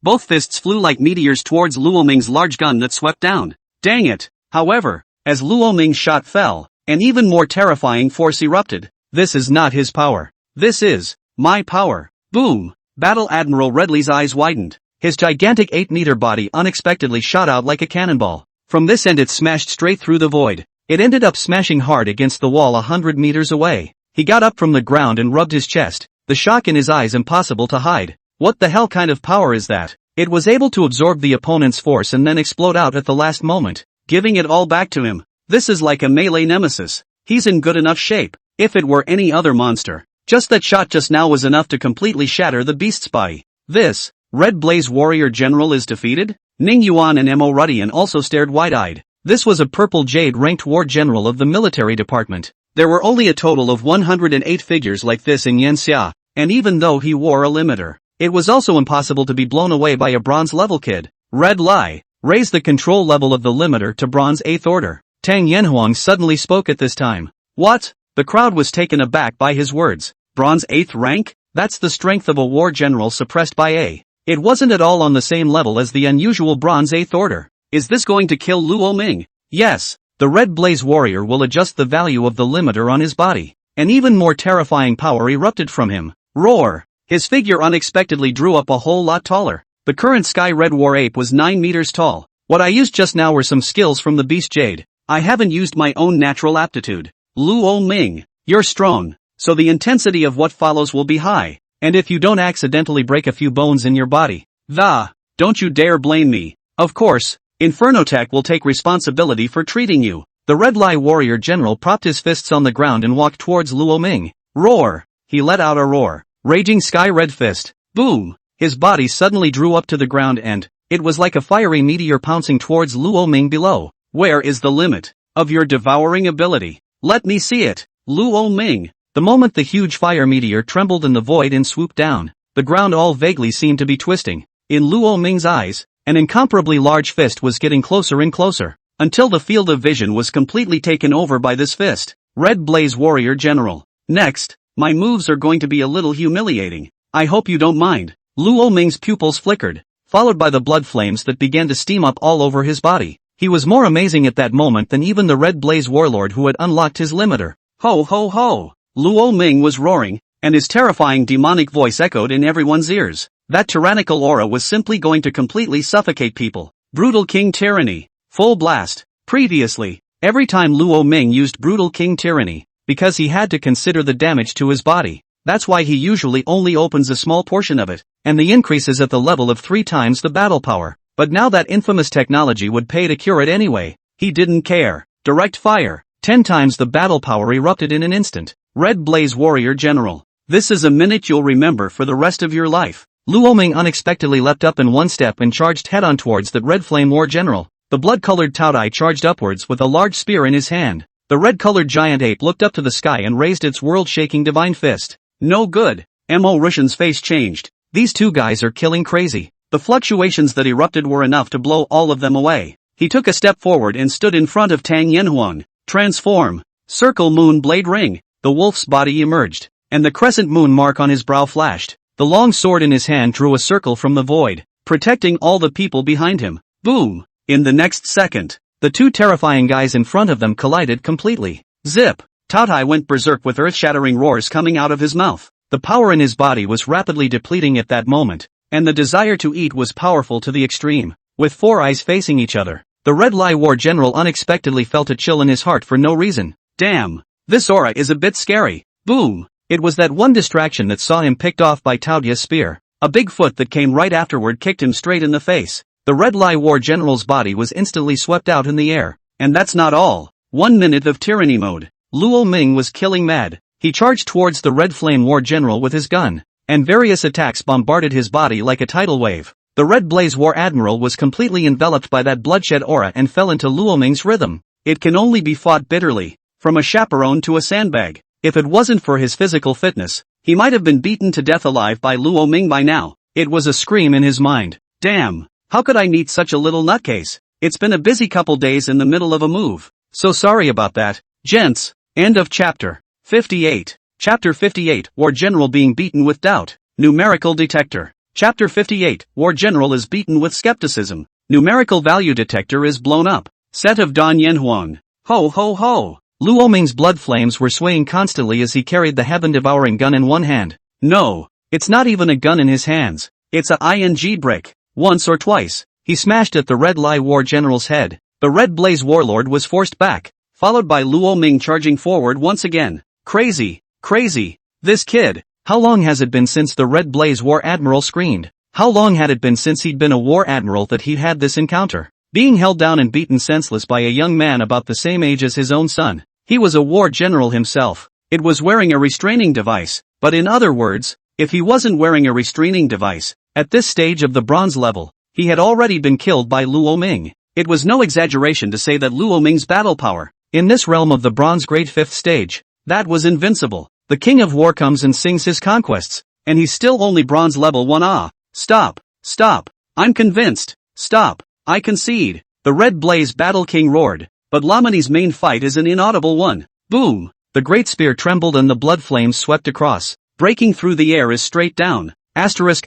Speaker 1: Both fists flew like meteors towards Luo Ming's large gun that swept down. Dang it! However, as Luo Ming's shot fell, an even more terrifying force erupted. This is not his power. This is my power. Boom! Battle Admiral Redley's eyes widened. His gigantic 8-meter body unexpectedly shot out like a cannonball. From this end it smashed straight through the void. It ended up smashing hard against the wall 100 meters away. He got up from the ground and rubbed his chest, the shock in his eyes impossible to hide. What the hell kind of power is that? It was able to absorb the opponent's force and then explode out at the last moment, giving it all back to him. This is like a melee nemesis. He's in good enough shape. If it were any other monster, just that shot just now was enough to completely shatter the beast's body. This Red Blaze Warrior General is defeated? Ning Yuan and Mo Rudian also stared wide-eyed. This was a Purple Jade ranked war general of the military department. There were only a total of 108 figures like this in Yanxia, and even though he wore a limiter, it was also impossible to be blown away by a bronze level kid. Red Lai, raise the control level of the limiter to bronze 8th order. Tang Yanhuang suddenly spoke at this time. What? The crowd was taken aback by his words. Bronze 8th rank? That's the strength of a war general suppressed by A. It wasn't at all on the same level as the unusual bronze 8th order. Is this going to kill Luo Ming? Yes. The Red Blaze Warrior will adjust the value of the limiter on his body. An even more terrifying power erupted from him. Roar! His figure unexpectedly drew up a whole lot taller. The current Sky Red War Ape was 9 meters tall. What I used just now were some skills from the Beast Jade. I haven't used my own natural aptitude. Luo Ming, you're strong, so the intensity of what follows will be high. And if you don't accidentally break a few bones in your body, don't you dare blame me. Of course, Infernotech will take responsibility for treating you. The Red Lai Warrior General propped his fists on the ground and walked towards Luo Ming. Roar! He let out a roar. Raging Sky Red Fist. Boom! His body suddenly drew up to the ground and, it was like a fiery meteor pouncing towards Luo Ming below. Where is the limit of your devouring ability? Let me see it. Luo Ming. The moment the huge fire meteor trembled in the void and swooped down, the ground all vaguely seemed to be twisting. In Luo Ming's eyes, an incomparably large fist was getting closer and closer, until the field of vision was completely taken over by this fist. Red Blaze Warrior General. Next, my moves are going to be a little humiliating. I hope you don't mind. Luo Ming's pupils flickered, followed by the blood flames that began to steam up all over his body. He was more amazing at that moment than even the Red Blaze Warlord who had unlocked his limiter. Ho ho ho! Luo Ming was roaring, and his terrifying demonic voice echoed in everyone's ears. That tyrannical aura was simply going to completely suffocate people. Brutal King Tyranny. Full blast. Previously, every time Luo Ming used Brutal King Tyranny, because he had to consider the damage to his body, that's why he usually only opens a small portion of it, and the increase is at the level of 3 times the battle power. But now that infamous technology would pay to cure it anyway, he didn't care. Direct fire. 10 times the battle power erupted in an instant. Red Blaze Warrior General. This is a minute you'll remember for the rest of your life. Luo Ming unexpectedly leapt up in one step and charged head-on towards that Red Flame War General. The blood-colored Taodai charged upwards with a large spear in his hand. The red-colored giant ape looked up to the sky and raised its world-shaking divine fist. No good. Mo Rushan's face changed. These two guys are killing crazy. The fluctuations that erupted were enough to blow all of them away. He took a step forward and stood in front of Tang Yanhuang. Transform. Circle Moon Blade Ring. The wolf's body emerged, and the crescent moon mark on his brow flashed. The long sword in his hand drew a circle from the void, protecting all the people behind him. Boom! In the next second, the two terrifying guys in front of them collided completely. Zip! Taotai went berserk with earth-shattering roars coming out of his mouth. The power in his body was rapidly depleting at that moment, and the desire to eat was powerful to the extreme. With 4 eyes facing each other, the Red Lai War General unexpectedly felt a chill in his heart for no reason. Damn! This aura is a bit scary. Boom! It was that one distraction that saw him picked off by Taodia's spear. A big foot that came right afterward kicked him straight in the face. The Red Lai War General's body was instantly swept out in the air. And that's not all. 1 minute of tyranny mode. Luo Ming was killing mad. He charged towards the Red Flame War General with his gun, and various attacks bombarded his body like a tidal wave. The Red Blaze War Admiral was completely enveloped by that bloodshed aura and fell into Luo Ming's rhythm. It can only be fought bitterly. From a chaperone to a sandbag. If it wasn't for his physical fitness, he might have been beaten to death alive by Luo Ming by now. It was a scream in his mind. Damn! How could I meet such a little nutcase? It's been a busy couple days in the middle of a move. So sorry about that, gents. End of chapter 58. Chapter 58, War General being beaten with doubt. Numerical detector. Chapter 58, War General is beaten with skepticism. Numerical value detector is blown up. Set of Dan Yanhuang. Ho ho ho. Luo Ming's blood flames were swaying constantly as he carried the heaven-devouring gun in one hand. No, it's not even a gun in his hands. It's a ING brick. Once or twice, he smashed at the Red Lai War General's head. The Red Blaze Warlord was forced back, followed by Luo Ming charging forward once again. Crazy. Crazy. This kid. How long has it been since the Red Blaze War Admiral screamed? How long had it been since he'd been a War Admiral that he'd had this encounter? Being held down and beaten senseless by a young man about the same age as his own son. He was a War General himself. It was wearing a restraining device, but in other words, if he wasn't wearing a restraining device, at this stage of the bronze level, he had already been killed by Luo Ming. It was no exaggeration to say that Luo Ming's battle power, in this realm of the bronze grade 5th stage, that was invincible. The King of War comes and sings his conquests, and he's still only bronze level 1. Stop. Stop. I'm convinced. Stop. I concede. The Red Blaze Battle King roared, but Lamani's main fight is an inaudible one. Boom. The great spear trembled and the blood flames swept across, breaking through the air is straight down. Asterisk.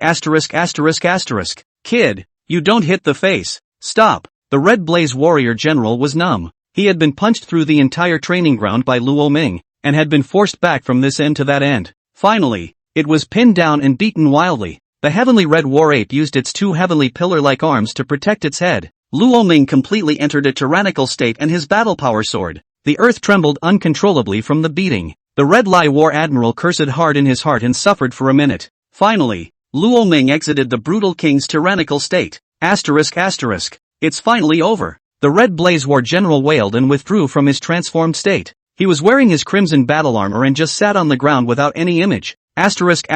Speaker 1: Kid, you don't hit the face. Stop. The Red Blaze Warrior General was numb. He had been punched through the entire training ground by Luo Ming, and had been forced back from this end to that end. Finally, it was pinned down and beaten wildly. The heavenly red war ape used its two heavenly pillar-like arms to protect its head. Luo Ming completely entered a tyrannical state and his battle power soared. The earth trembled uncontrollably from the beating. The Red Lai War Admiral cursed hard in his heart and suffered for a minute. Finally, Luo Ming exited the brutal king's tyrannical state. Asterisk. It's finally over. The Red Blaze War General wailed and withdrew from his transformed state. He was wearing his crimson battle armor and just sat on the ground without any image. Asterisk.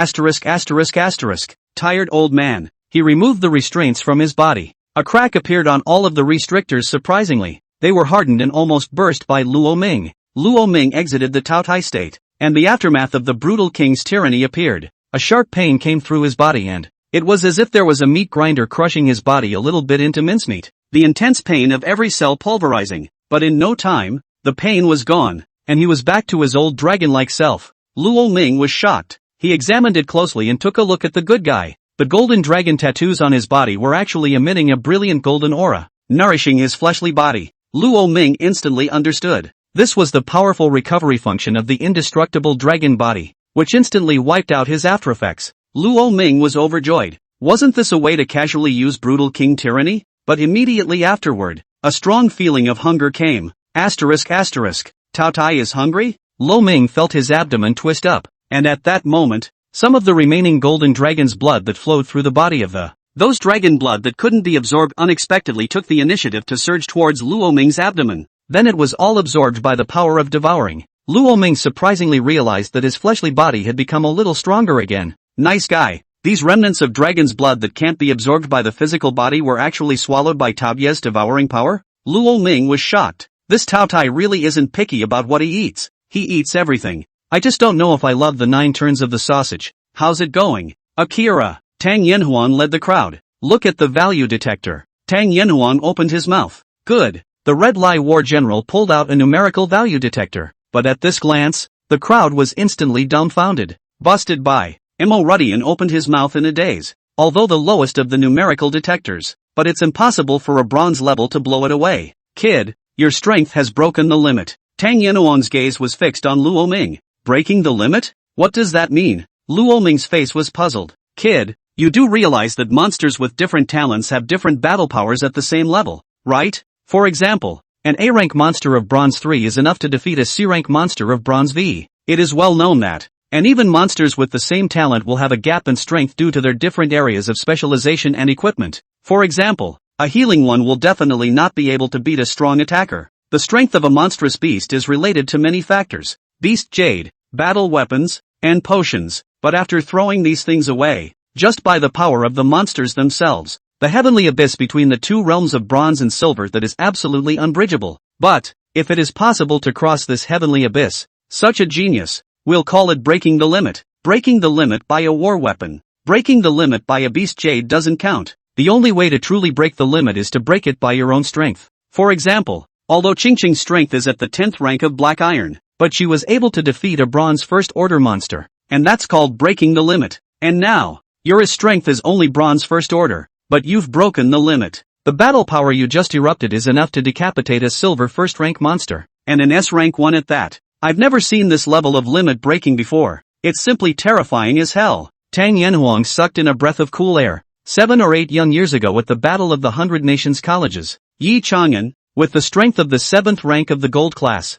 Speaker 1: Tired old man. He removed the restraints from his body. A crack appeared on all of the restrictors surprisingly. They were hardened and almost burst by Luo Ming. Luo Ming exited the Taotai state, and the aftermath of the brutal king's tyranny appeared. A sharp pain came through his body and it was as if there was a meat grinder crushing his body a little bit into mincemeat. The intense pain of every cell pulverizing. But in no time, the pain was gone, and he was back to his old dragon-like self. Luo Ming was shocked. He examined it closely and took a look at the good guy. The golden dragon tattoos on his body were actually emitting a brilliant golden aura, nourishing his fleshly body. Luo Ming instantly understood. This was the powerful recovery function of the indestructible dragon body, which instantly wiped out his aftereffects. Luo Ming was overjoyed. Wasn't this a way to casually use brutal king tyranny? But immediately afterward, a strong feeling of hunger came. Asterisk. Taotai is hungry? Luo Ming felt his abdomen twist up, and at that moment, some of the remaining golden dragon's blood that flowed through the body of those dragon blood that couldn't be absorbed unexpectedly took the initiative to surge towards Luo Ming's abdomen. Then it was all absorbed by the power of devouring. Luo Ming surprisingly realized that his fleshly body had become a little stronger again. Nice guy. These remnants of dragon's blood that can't be absorbed by the physical body were actually swallowed by Taoyu's devouring power? Luo Ming was shocked. This Taotai really isn't picky about what he eats. He eats everything. I just don't know if I love the 9 turns of the sausage. How's it going? Akira. Tang Yanhuan led the crowd. Look at the value detector. Tang Yanhuan opened his mouth. Good. The Red Lai War General pulled out a numerical value detector. But at this glance, the crowd was instantly dumbfounded. Busted by. Mo Rudian opened his mouth in a daze. Although the lowest of the numerical detectors. But it's impossible for a bronze level to blow it away. Kid, your strength has broken the limit. Tang Yanhuan's gaze was fixed on Luo Ming. Breaking the limit? What does that mean? Luo Ming's face was puzzled. Kid, you do realize that monsters with different talents have different battle powers at the same level, right? For example, an A-rank monster of Bronze 3 is enough to defeat a C-rank monster of Bronze V. It is well known that, and even monsters with the same talent will have a gap in strength due to their different areas of specialization and equipment. For example, a healing one will definitely not be able to beat a strong attacker. The strength of a monstrous beast is related to many factors. Beast Jade, battle weapons, and potions. But after throwing these things away, just by the power of the monsters themselves, the heavenly abyss between the two realms of bronze and silver that is absolutely unbridgeable. But, if it is possible to cross this heavenly abyss, such a genius, we'll call it breaking the limit. Breaking the limit by a war weapon. Breaking the limit by a beast jade doesn't count. The only way to truly break the limit is to break it by your own strength. For example, although Qingqing's strength is at the 10th rank of Black Iron, but she was able to defeat a bronze first order monster, and that's called breaking the limit. And now, your strength is only bronze first order, but you've broken the limit. The battle power you just erupted is enough to decapitate a silver first rank monster, and an S rank one at that. I've never seen this level of limit breaking before. It's simply terrifying as hell. Tang Yanhuang sucked in a breath of cool air. 7 or 8 young years ago at the Battle of the 100 Nations Colleges, Yi Chang'an, with the strength of the 7th rank of the gold class,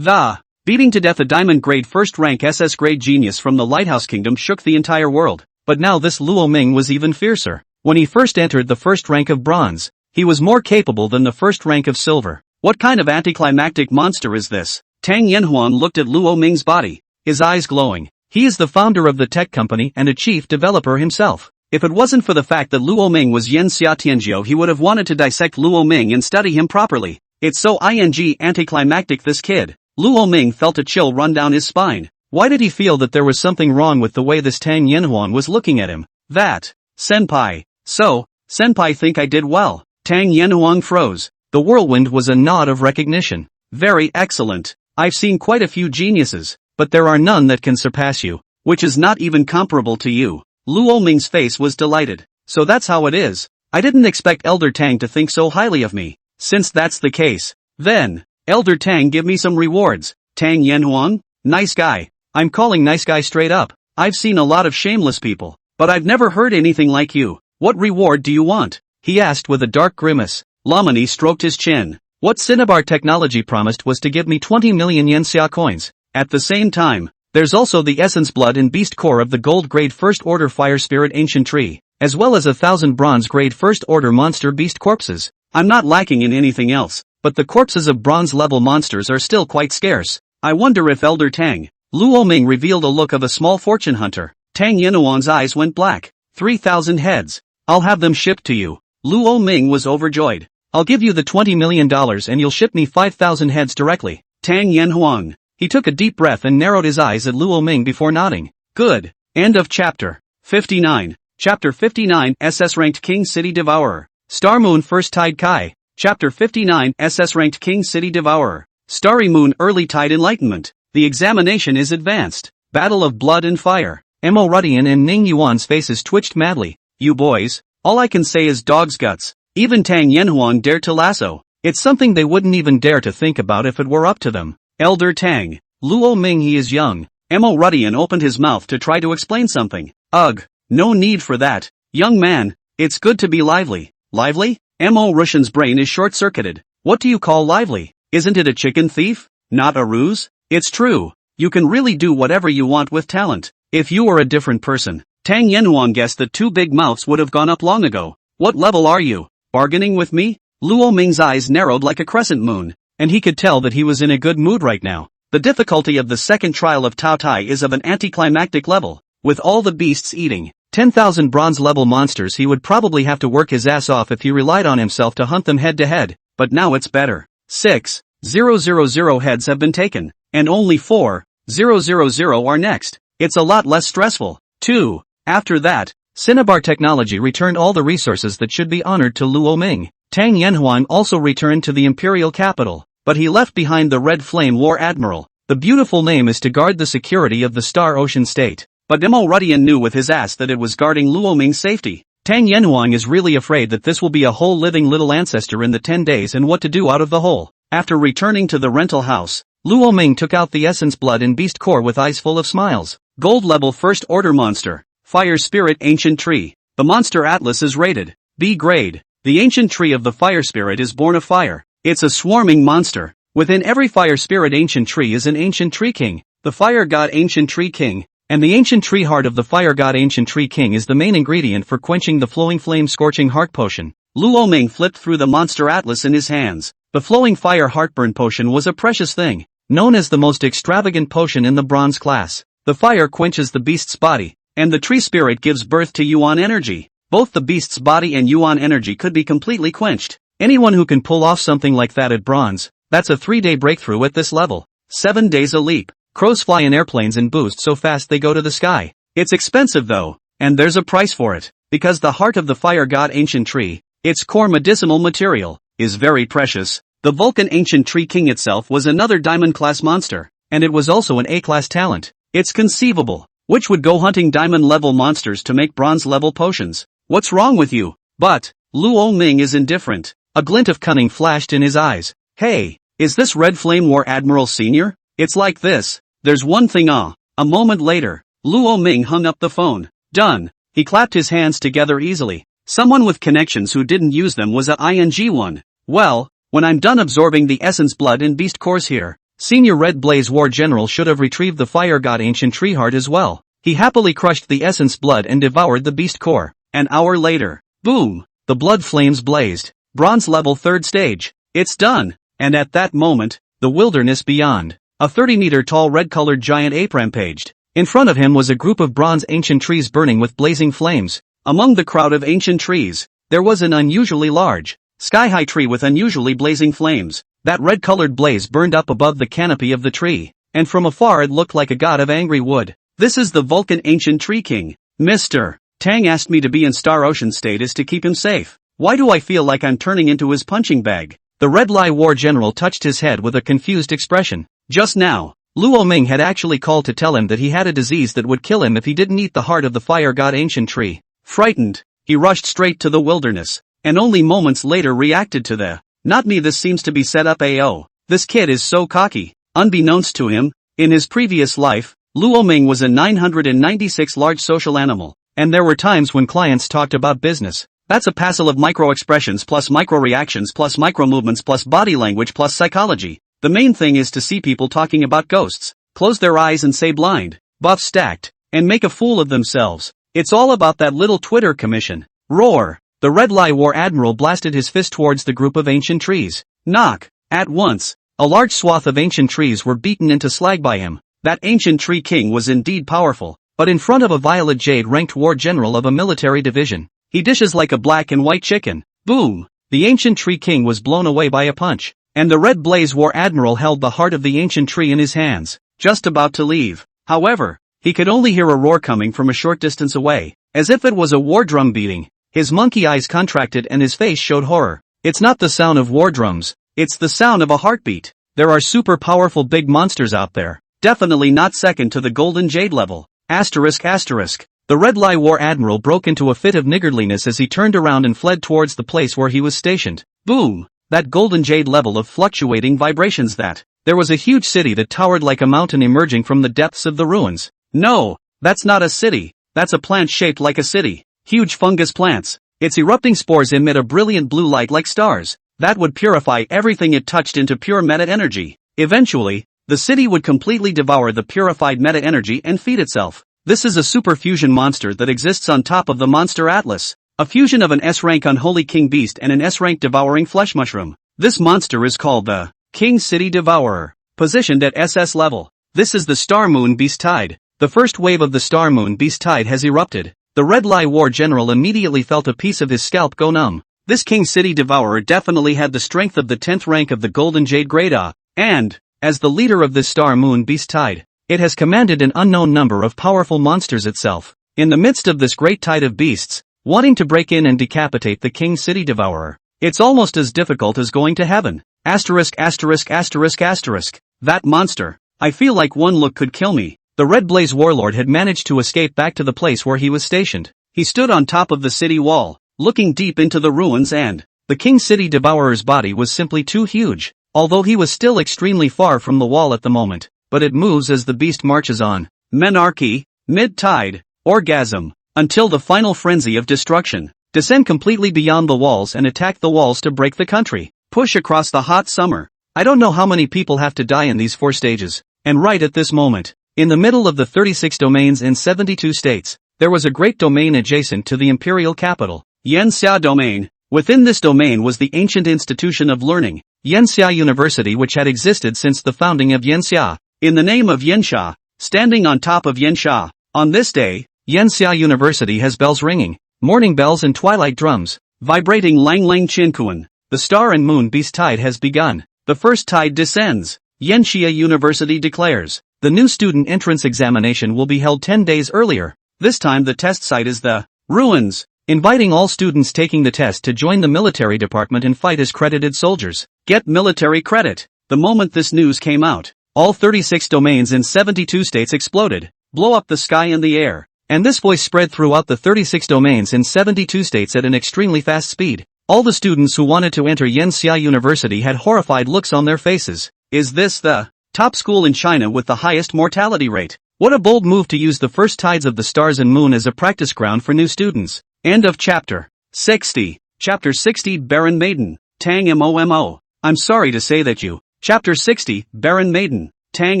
Speaker 1: beating to death a diamond grade first rank SS grade genius from the Lighthouse Kingdom shook the entire world. But now this Luo Ming was even fiercer. When he first entered the first rank of bronze, he was more capable than the first rank of silver. What kind of anticlimactic monster is this? Tang Yanhuan looked at Luo Ming's body, his eyes glowing. He is the founder of the tech company and a chief developer himself. If it wasn't for the fact that Luo Ming was Yan Xia Tianjiu, he would have wanted to dissect Luo Ming and study him properly. It's so anticlimactic, this kid. Luo Ming felt a chill run down his spine. Why did he feel that there was something wrong with the way this Tang Yanhuan was looking at him? Senpai. So, Senpai think I did well. Tang Yanhuang froze. The whirlwind was a nod of recognition. Very excellent. I've seen quite a few geniuses, but there are none that can surpass you, which is not even comparable to you. Luo Ming's face was delighted. So that's how it is. I didn't expect Elder Tang to think so highly of me. Since that's the case, then, Elder Tang, give me some rewards. Tang Yanhuang? Nice guy. I'm calling nice guy straight up. I've seen a lot of shameless people, but I've never heard anything like you. What reward do you want? He asked with a dark grimace. Lamani stroked his chin. What Cinnabar Technology promised was to give me 20 million Yenxia coins. At the same time, there's also the essence blood and beast core of the gold grade first order fire spirit ancient tree, as well as 1,000 bronze grade first order monster beast corpses. I'm not lacking in anything else, but the corpses of bronze level monsters are still quite scarce. I wonder if Elder Tang. Luo Ming revealed a look of a small fortune hunter. Tang Yanhuan's eyes went black. 3,000 heads. I'll have them shipped to you. Luo Ming was overjoyed. I'll give you the $20 million and you'll ship me 5,000 heads directly. Tang Yanhuang. He took a deep breath and narrowed his eyes at Luo Ming before nodding. Good. End of chapter 59. Chapter 59 SS Ranked King City Devourer. Star Moon First Tide Kai. Chapter 59 SS Ranked King City Devourer. Starry Moon Early Tide Enlightenment. The examination is advanced. Battle of Blood and Fire. Mo Rudian and Ning Yuan's faces twitched madly. You boys, all I can say is dog's guts. Even Tang Yanhuang dared to lasso. It's something they wouldn't even dare to think about if it were up to them. Elder Tang. Luo Ming, he is young. Mo Rudian opened his mouth to try to explain something. Ugh, no need for that. Young man, it's good to be lively. Lively? Mo Rushan's brain is short-circuited. What do you call lively? Isn't it a chicken thief? Not a ruse? It's true. You can really do whatever you want with talent. If you were a different person, Tang Yanhuang guessed that 2 big mouths would have gone up long ago. What level are you? Bargaining with me? Luo Ming's eyes narrowed like a crescent moon, and he could tell that he was in a good mood right now. The difficulty of the second trial of Tao Tai is of an anticlimactic level. With all the beasts eating 10,000 bronze level monsters, he would probably have to work his ass off if he relied on himself to hunt them head to head, but now it's better. 6,000 heads have been taken, and only 4,000 are next. It's a lot less stressful. 2. After that, Cinnabar Technology returned all the resources that should be honored to Luo Ming. Tang Yanhuang also returned to the imperial capital, but he left behind the Red Flame War Admiral. The beautiful name is to guard the security of the Star Ocean State. But Mo Rudian knew with his ass that it was guarding Luo Ming's safety. Tang Yanhuang is really afraid that this will be a whole living little ancestor in the 10 days and what to do out of the hole. After returning to the rental house, Luo Ming took out the essence blood and beast core with eyes full of smiles. Gold level first order monster. Fire Spirit Ancient Tree. The monster atlas is rated B grade. The ancient tree of the fire spirit is born of fire. It's a swarming monster. Within every fire spirit ancient tree is an ancient tree king, the fire god ancient tree king, and the ancient tree heart of the fire god ancient tree king is the main ingredient for quenching the flowing flame scorching heart potion. Luo Ming flipped through the monster atlas in his hands. The flowing fire heartburn potion was a precious thing, known as the most extravagant potion in the bronze class. The fire quenches the beast's body, and the tree spirit gives birth to Yuan energy. Both the beast's body and Yuan energy could be completely quenched. Anyone who can pull off something like that at bronze, that's a 3-day breakthrough at this level. 7 days a leap. Crows fly in airplanes and boost so fast they go to the sky. It's expensive though, and there's a price for it. because the heart of the fire god ancient tree, its core medicinal material, is very precious. The Vulcan ancient tree king itself was another diamond-class monster, and it was also an A-class talent. It's conceivable, which would go hunting diamond-level monsters to make bronze-level potions. What's wrong with you? But Luo Ming is indifferent. A glint of cunning flashed in his eyes. Hey, is this Red Flame War Admiral Senior? It's like this. There's one thing. A moment later, Luo Ming hung up the phone. Done. He clapped his hands together easily. Someone with connections who didn't use them was a ING1. Well, when I'm done absorbing the essence blood and beast cores here, Senior Red Blaze War General should have retrieved the fire god ancient tree heart as well. He happily crushed the essence blood and devoured the beast core. An hour later, boom, the blood flames blazed. Bronze level 3rd stage. It's done. And at that moment, the wilderness beyond, a 30-meter tall red-colored giant ape rampaged. In front of him was a group of bronze ancient trees burning with blazing flames. Among the crowd of ancient trees, there was an unusually large, sky-high tree with unusually blazing flames. That red-colored blaze burned up above the canopy of the tree, and from afar it looked like a god of angry wood. This is the Vulcan ancient tree king. Mr. Tang asked me to be in Star Ocean State to keep him safe. Why do I feel like I'm turning into his punching bag? The Red Lai War General touched his head with a confused expression. Just now, Luo Ming had actually called to tell him that he had a disease that would kill him if he didn't eat the heart of the fire god ancient tree. Frightened, he rushed straight to the wilderness, and only moments later reacted to the, "Not me, this seems to be set up AO. This kid is so cocky." Unbeknownst to him, in his previous life, Luo Ming was a 996 large social animal, and there were times when clients talked about business. That's a passel of micro-expressions plus micro-reactions plus micro-movements plus body language plus psychology. The main thing is to see people talking about ghosts, close their eyes and say blind, buff stacked, and make a fool of themselves. It's all about that little Twitter commission. Roar! The Red Lai War Admiral blasted his fist towards the group of ancient trees. Knock! At once, a large swath of ancient trees were beaten into slag by him. That ancient tree king was indeed powerful, but in front of a violet jade ranked war general of a military division, he dishes like a black and white chicken. Boom! The ancient tree king was blown away by a punch, and the Red Blaze War Admiral held the heart of the ancient tree in his hands, just about to leave. However, he could only hear a roar coming from a short distance away, as if it was a war drum beating. His monkey eyes contracted and his face showed horror. It's not the sound of war drums, it's the sound of a heartbeat. There are super powerful big monsters out there, definitely not second to the Golden Jade level. Asterisk asterisk. The Red Lai War Admiral broke into a fit of niggardliness as he turned around and fled towards the place where he was stationed. Boom! That Golden Jade level of fluctuating vibrations that. There was a huge city that towered like a mountain emerging from the depths of the ruins. No, that's not a city, that's a plant shaped like a city. Huge fungus plants. Its erupting spores emit a brilliant blue light like stars. That would purify everything it touched into pure meta-energy. Eventually, the city would completely devour the purified meta-energy and feed itself. This is a super fusion monster that exists on top of the Monster Atlas. A fusion of an S-rank unholy king beast and an S-rank devouring flesh mushroom. This monster is called the King City Devourer. Positioned at SS level. This is the Star Moon Beast Tide. The first wave of the Star Moon Beast Tide has erupted. The Red Lai War General immediately felt a piece of his scalp go numb. This King City Devourer definitely had the strength of the 10th rank of the Golden Jade Grade A, and, as the leader of this Star Moon Beast Tide, it has commanded an unknown number of powerful monsters itself. In the midst of this great tide of beasts, wanting to break in and decapitate the King City Devourer, it's almost as difficult as going to heaven. Asterisk asterisk asterisk asterisk. That monster. I feel like one look could kill me. The Red Blaze Warlord had managed to escape back to the place where he was stationed. He stood on top of the city wall, looking deep into the ruins, and the King City Devourer's body was simply too huge, although he was still extremely far from the wall at the moment, but it moves as the beast marches on. Menarche, mid-tide, orgasm, until the final frenzy of destruction. Descend completely beyond the walls and attack the walls to break the country. Push across the hot summer. I don't know how many people have to die in these 4 stages, and right at this moment, in the middle of the 36 domains in 72 states, there was a great domain adjacent to the imperial capital, Yanxia Domain. Within this domain was the ancient institution of learning, Yanxia University, which had existed since the founding of Yanxia. In the name of Yanxia, standing on top of Yanxia, on this day, Yanxia University has bells ringing, morning bells and twilight drums, vibrating lang lang chinkuan. The Star and Moon Beast Tide has begun. The first tide descends. Yanxia University declares, the new student entrance examination will be held 10 days earlier. This time the test site is the ruins. inviting all students taking the test to join the military department and fight as credited soldiers. Get military credit. The moment this news came out, all 36 domains in 72 states exploded, blow up the sky and the air. And this voice spread throughout the 36 domains in 72 states at an extremely fast speed. All the students who wanted to enter Yanxia University had horrified looks on their faces. Is this the top school in China with the highest mortality rate? What a bold move to use the first tides of the stars and moon as a practice ground for new students. End of chapter 60. Chapter 60 Barren Maiden, Tang Momo. I'm sorry to say that you. Chapter 60 Barren Maiden, Tang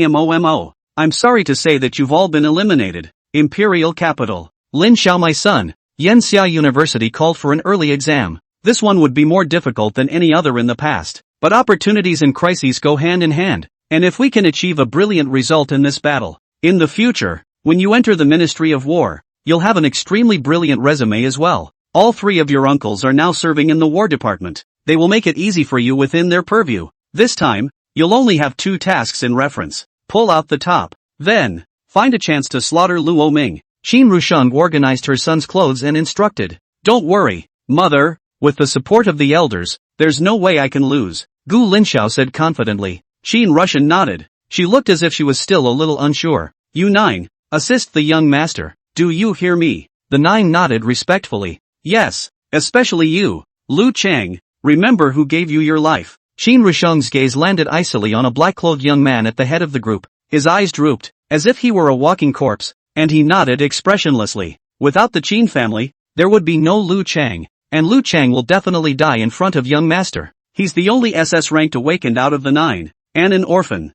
Speaker 1: Momo. I'm sorry to say that you've all been eliminated. Imperial Capital. Lin Xiao, my son. Yanxia University called for an early exam. This one would be more difficult than any other in the past, but opportunities and crises go hand in hand, and if we can achieve a brilliant result in this battle, in the future, when you enter the Ministry of War, you'll have an extremely brilliant resume as well. All three of your uncles are now serving in the War Department. They will make it easy for you within their purview. This time, you'll only have 2 tasks in reference. Pull out the top. Then, find a chance to slaughter Luo Ming. Qin Rusheng organized her son's clothes and instructed. Don't worry, mother, with the support of the elders, there's no way I can lose, Gu Linxiao said confidently. Qin Rusheng nodded. She looked as if she was still a little unsure. You 9, assist the young master. Do you hear me? The 9 nodded respectfully. Yes, especially you, Lu Chang, remember who gave you your life. Qin Rusheng's gaze landed icily on a black-clothed young man at the head of the group. His eyes drooped, as if he were a walking corpse, and he nodded expressionlessly. Without the Qin family, there would be no Lu Chang, and Lu Chang will definitely die in front of young master. He's the only SS-ranked awakened out of the 9, and an orphan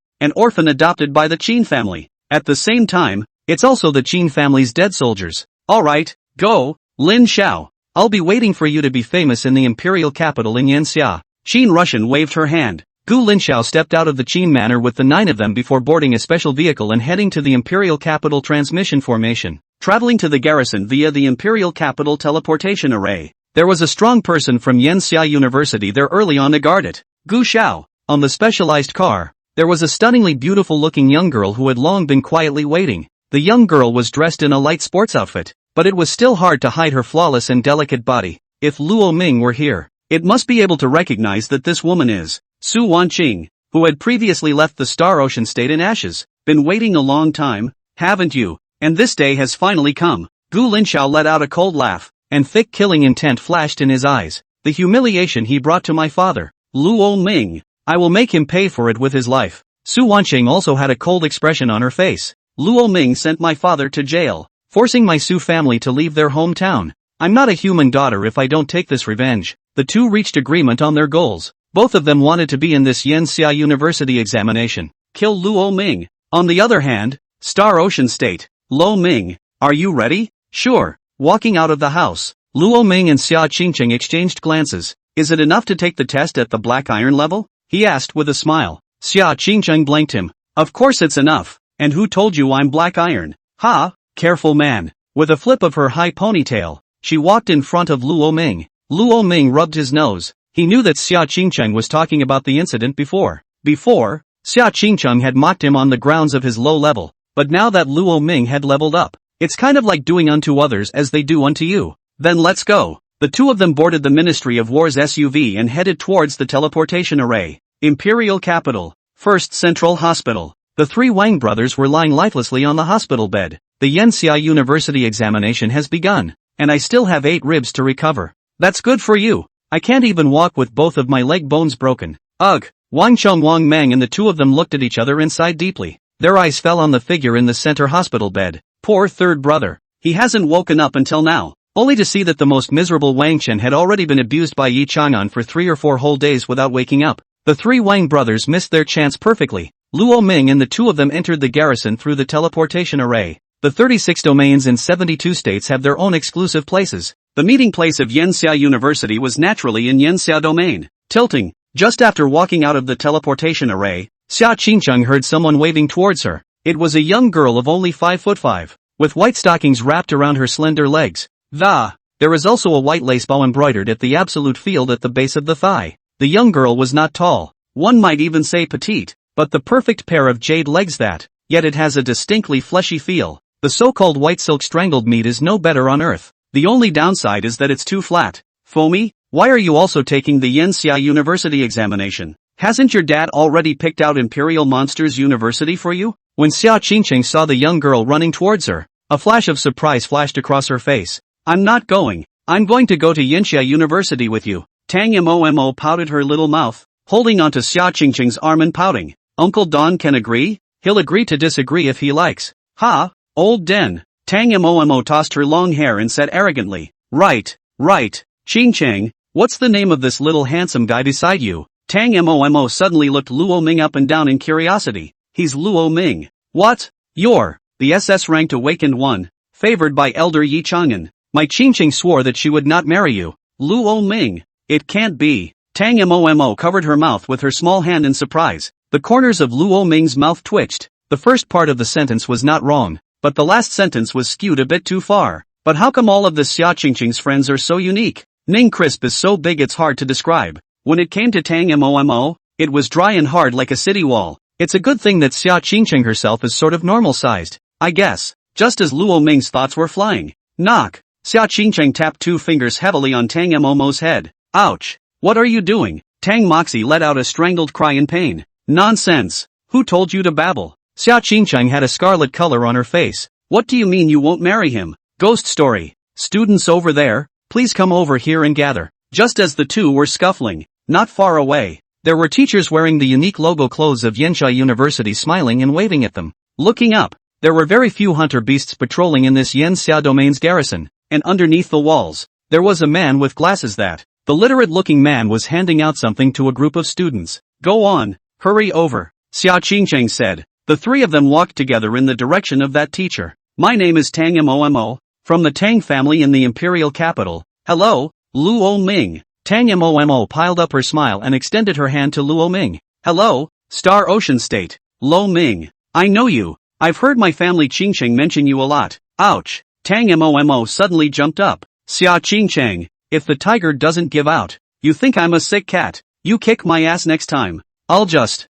Speaker 1: adopted by the Qin family. At the same time, it's also the Qin family's dead soldiers. Alright, go, Lin Xiao. I'll be waiting for you to be famous in the imperial capital in Yanxia. Qin Rusheng waved her hand. Gu Linxiao stepped out of the Qin manor with the 9 of them before boarding a special vehicle and heading to the imperial capital transmission formation. Traveling to the garrison via the imperial capital teleportation array, there was a strong person from Yanxia University there early on to guard it. Gu Xiao. On the specialized car, there was a stunningly beautiful-looking young girl who had long been quietly waiting. The young girl was dressed in a light sports outfit, but it was still hard to hide her flawless and delicate body. If Luo Ming were here, it must be able to recognize that this woman is Su Wanqing, who had previously left the Star Ocean state in ashes. Been waiting a long time, haven't you? And this day has finally come. Gu Linxiao let out a cold laugh, and thick killing intent flashed in his eyes. The humiliation he brought to my father, Luo Ming, I will make him pay for it with his life. Su Wanqing also had a cold expression on her face. Luo Ming sent my father to jail, forcing my Su family to leave their hometown. I'm not a human daughter if I don't take this revenge. The two reached agreement on their goals. Both of them wanted to be in this Yanxia University examination. Kill Luo Ming. On the other hand, Star Ocean State. Luo Ming, are you ready? Sure. Walking out of the house, Luo Ming and Xia Qingcheng exchanged glances. Is it enough to take the test at the black iron level? He asked with a smile. Xia Qingcheng blanked him. Of course it's enough. And who told you I'm black iron? Ha, careful man. With a flip of her high ponytail, she walked in front of Luo Ming. Luo Ming rubbed his nose. He knew that Xia Qingcheng was talking about the incident before. Xia Qingcheng had mocked him on the grounds of his low level, but now that Luo Ming had leveled up, it's kind of like doing unto others as they do unto you. Then let's go. The two of them boarded the Ministry of War's SUV and headed towards the teleportation array. Imperial Capital. First Central Hospital. The 3 Wang brothers were lying lifelessly on the hospital bed. The Yanxia University examination has begun, and I still have 8 ribs to recover. That's good for you. I can't even walk with both of my leg bones broken. Ugh. Wang Chong Wang Mang and the two of them looked at each other and sighed deeply. Their eyes fell on the figure in the center hospital bed. Poor third brother. He hasn't woken up until now, only to see that the most miserable Wang Chen had already been abused by Yi Chang'an for 3 or 4 whole days without waking up. The 3 Wang brothers missed their chance perfectly. Luo Ming and the two of them entered the garrison through the teleportation array. The 36 domains in 72 states have their own exclusive places. The meeting place of Yanxia University was naturally in Yanxia domain. Tilting. Just after walking out of the teleportation array, Xia Qingcheng heard someone waving towards her. It was a young girl of only 5'5", with white stockings wrapped around her slender legs. There is also a white lace bow embroidered at the absolute field at the base of the thigh. The young girl was not tall. One might even say petite, but the perfect pair of jade legs that, yet it has a distinctly fleshy feel. The so-called white silk strangled meat is no better on earth. The only downside is that it's too flat. Foamy, why are you also taking the Yanxia University examination? Hasn't your dad already picked out Imperial Monsters University for you? When Xia Qingqing saw the young girl running towards her, a flash of surprise flashed across her face. I'm not going. I'm going to go to Yanxia University with you. Tang Mo pouted her little mouth, holding onto Xia Qingqing's arm and pouting. Uncle Don can agree? He'll agree to disagree if he likes. Ha, old Den. Tang Mo tossed her long hair and said arrogantly. Right. Qingqing, what's the name of this little handsome guy beside you? Tang Mo suddenly looked Luo Ming up and down in curiosity. He's Luo Ming. What? You're the SS-ranked awakened one, favored by Elder Yi Chang'an. My Qingqing swore that she would not marry you. Luo Ming. It can't be. Tang Mo covered her mouth with her small hand in surprise. The corners of Luo Ming's mouth twitched. The first part of the sentence was not wrong, but the last sentence was skewed a bit too far. But how come all of the Xia Qingqing's friends are so unique? Ning Crisp is so big it's hard to describe. When it came to Tang Mo, it was dry and hard like a city wall. It's a good thing that Xia Qingqing herself is sort of normal-sized, I guess. Just as Luo Ming's thoughts were flying. Knock. Xia Qingqing tapped 2 fingers heavily on Tang Mo's head. Ouch. What are you doing? Tang Moxie let out a strangled cry in pain. Nonsense. Who told you to babble? Xia Qingqing had a scarlet color on her face. What do you mean you won't marry him? Ghost story. Students over there, please come over here and gather. Just as the two were scuffling, not far away, there were teachers wearing the unique logo clothes of Yanxia University smiling and waving at them. Looking up, there were very few hunter beasts patrolling in this Yanxia domain's garrison, and underneath the walls, there was a man with glasses that, the literate-looking man was handing out something to a group of students. Go on, hurry over, Xia Qingqing said. The 3 of them walked together in the direction of that teacher. My name is Tang Mo, from the Tang family in the imperial capital. Hello, Luo Ming. Tang Mo piled up her smile and extended her hand to Luo Ming. Hello, Star Ocean State. Lo Ming. I know you. I've heard my family Qingqing mention you a lot. Ouch. Tang Mo suddenly jumped up. Xia Qingqing, if the tiger doesn't give out, you think I'm a sick cat. You kick my ass next time. I'll just.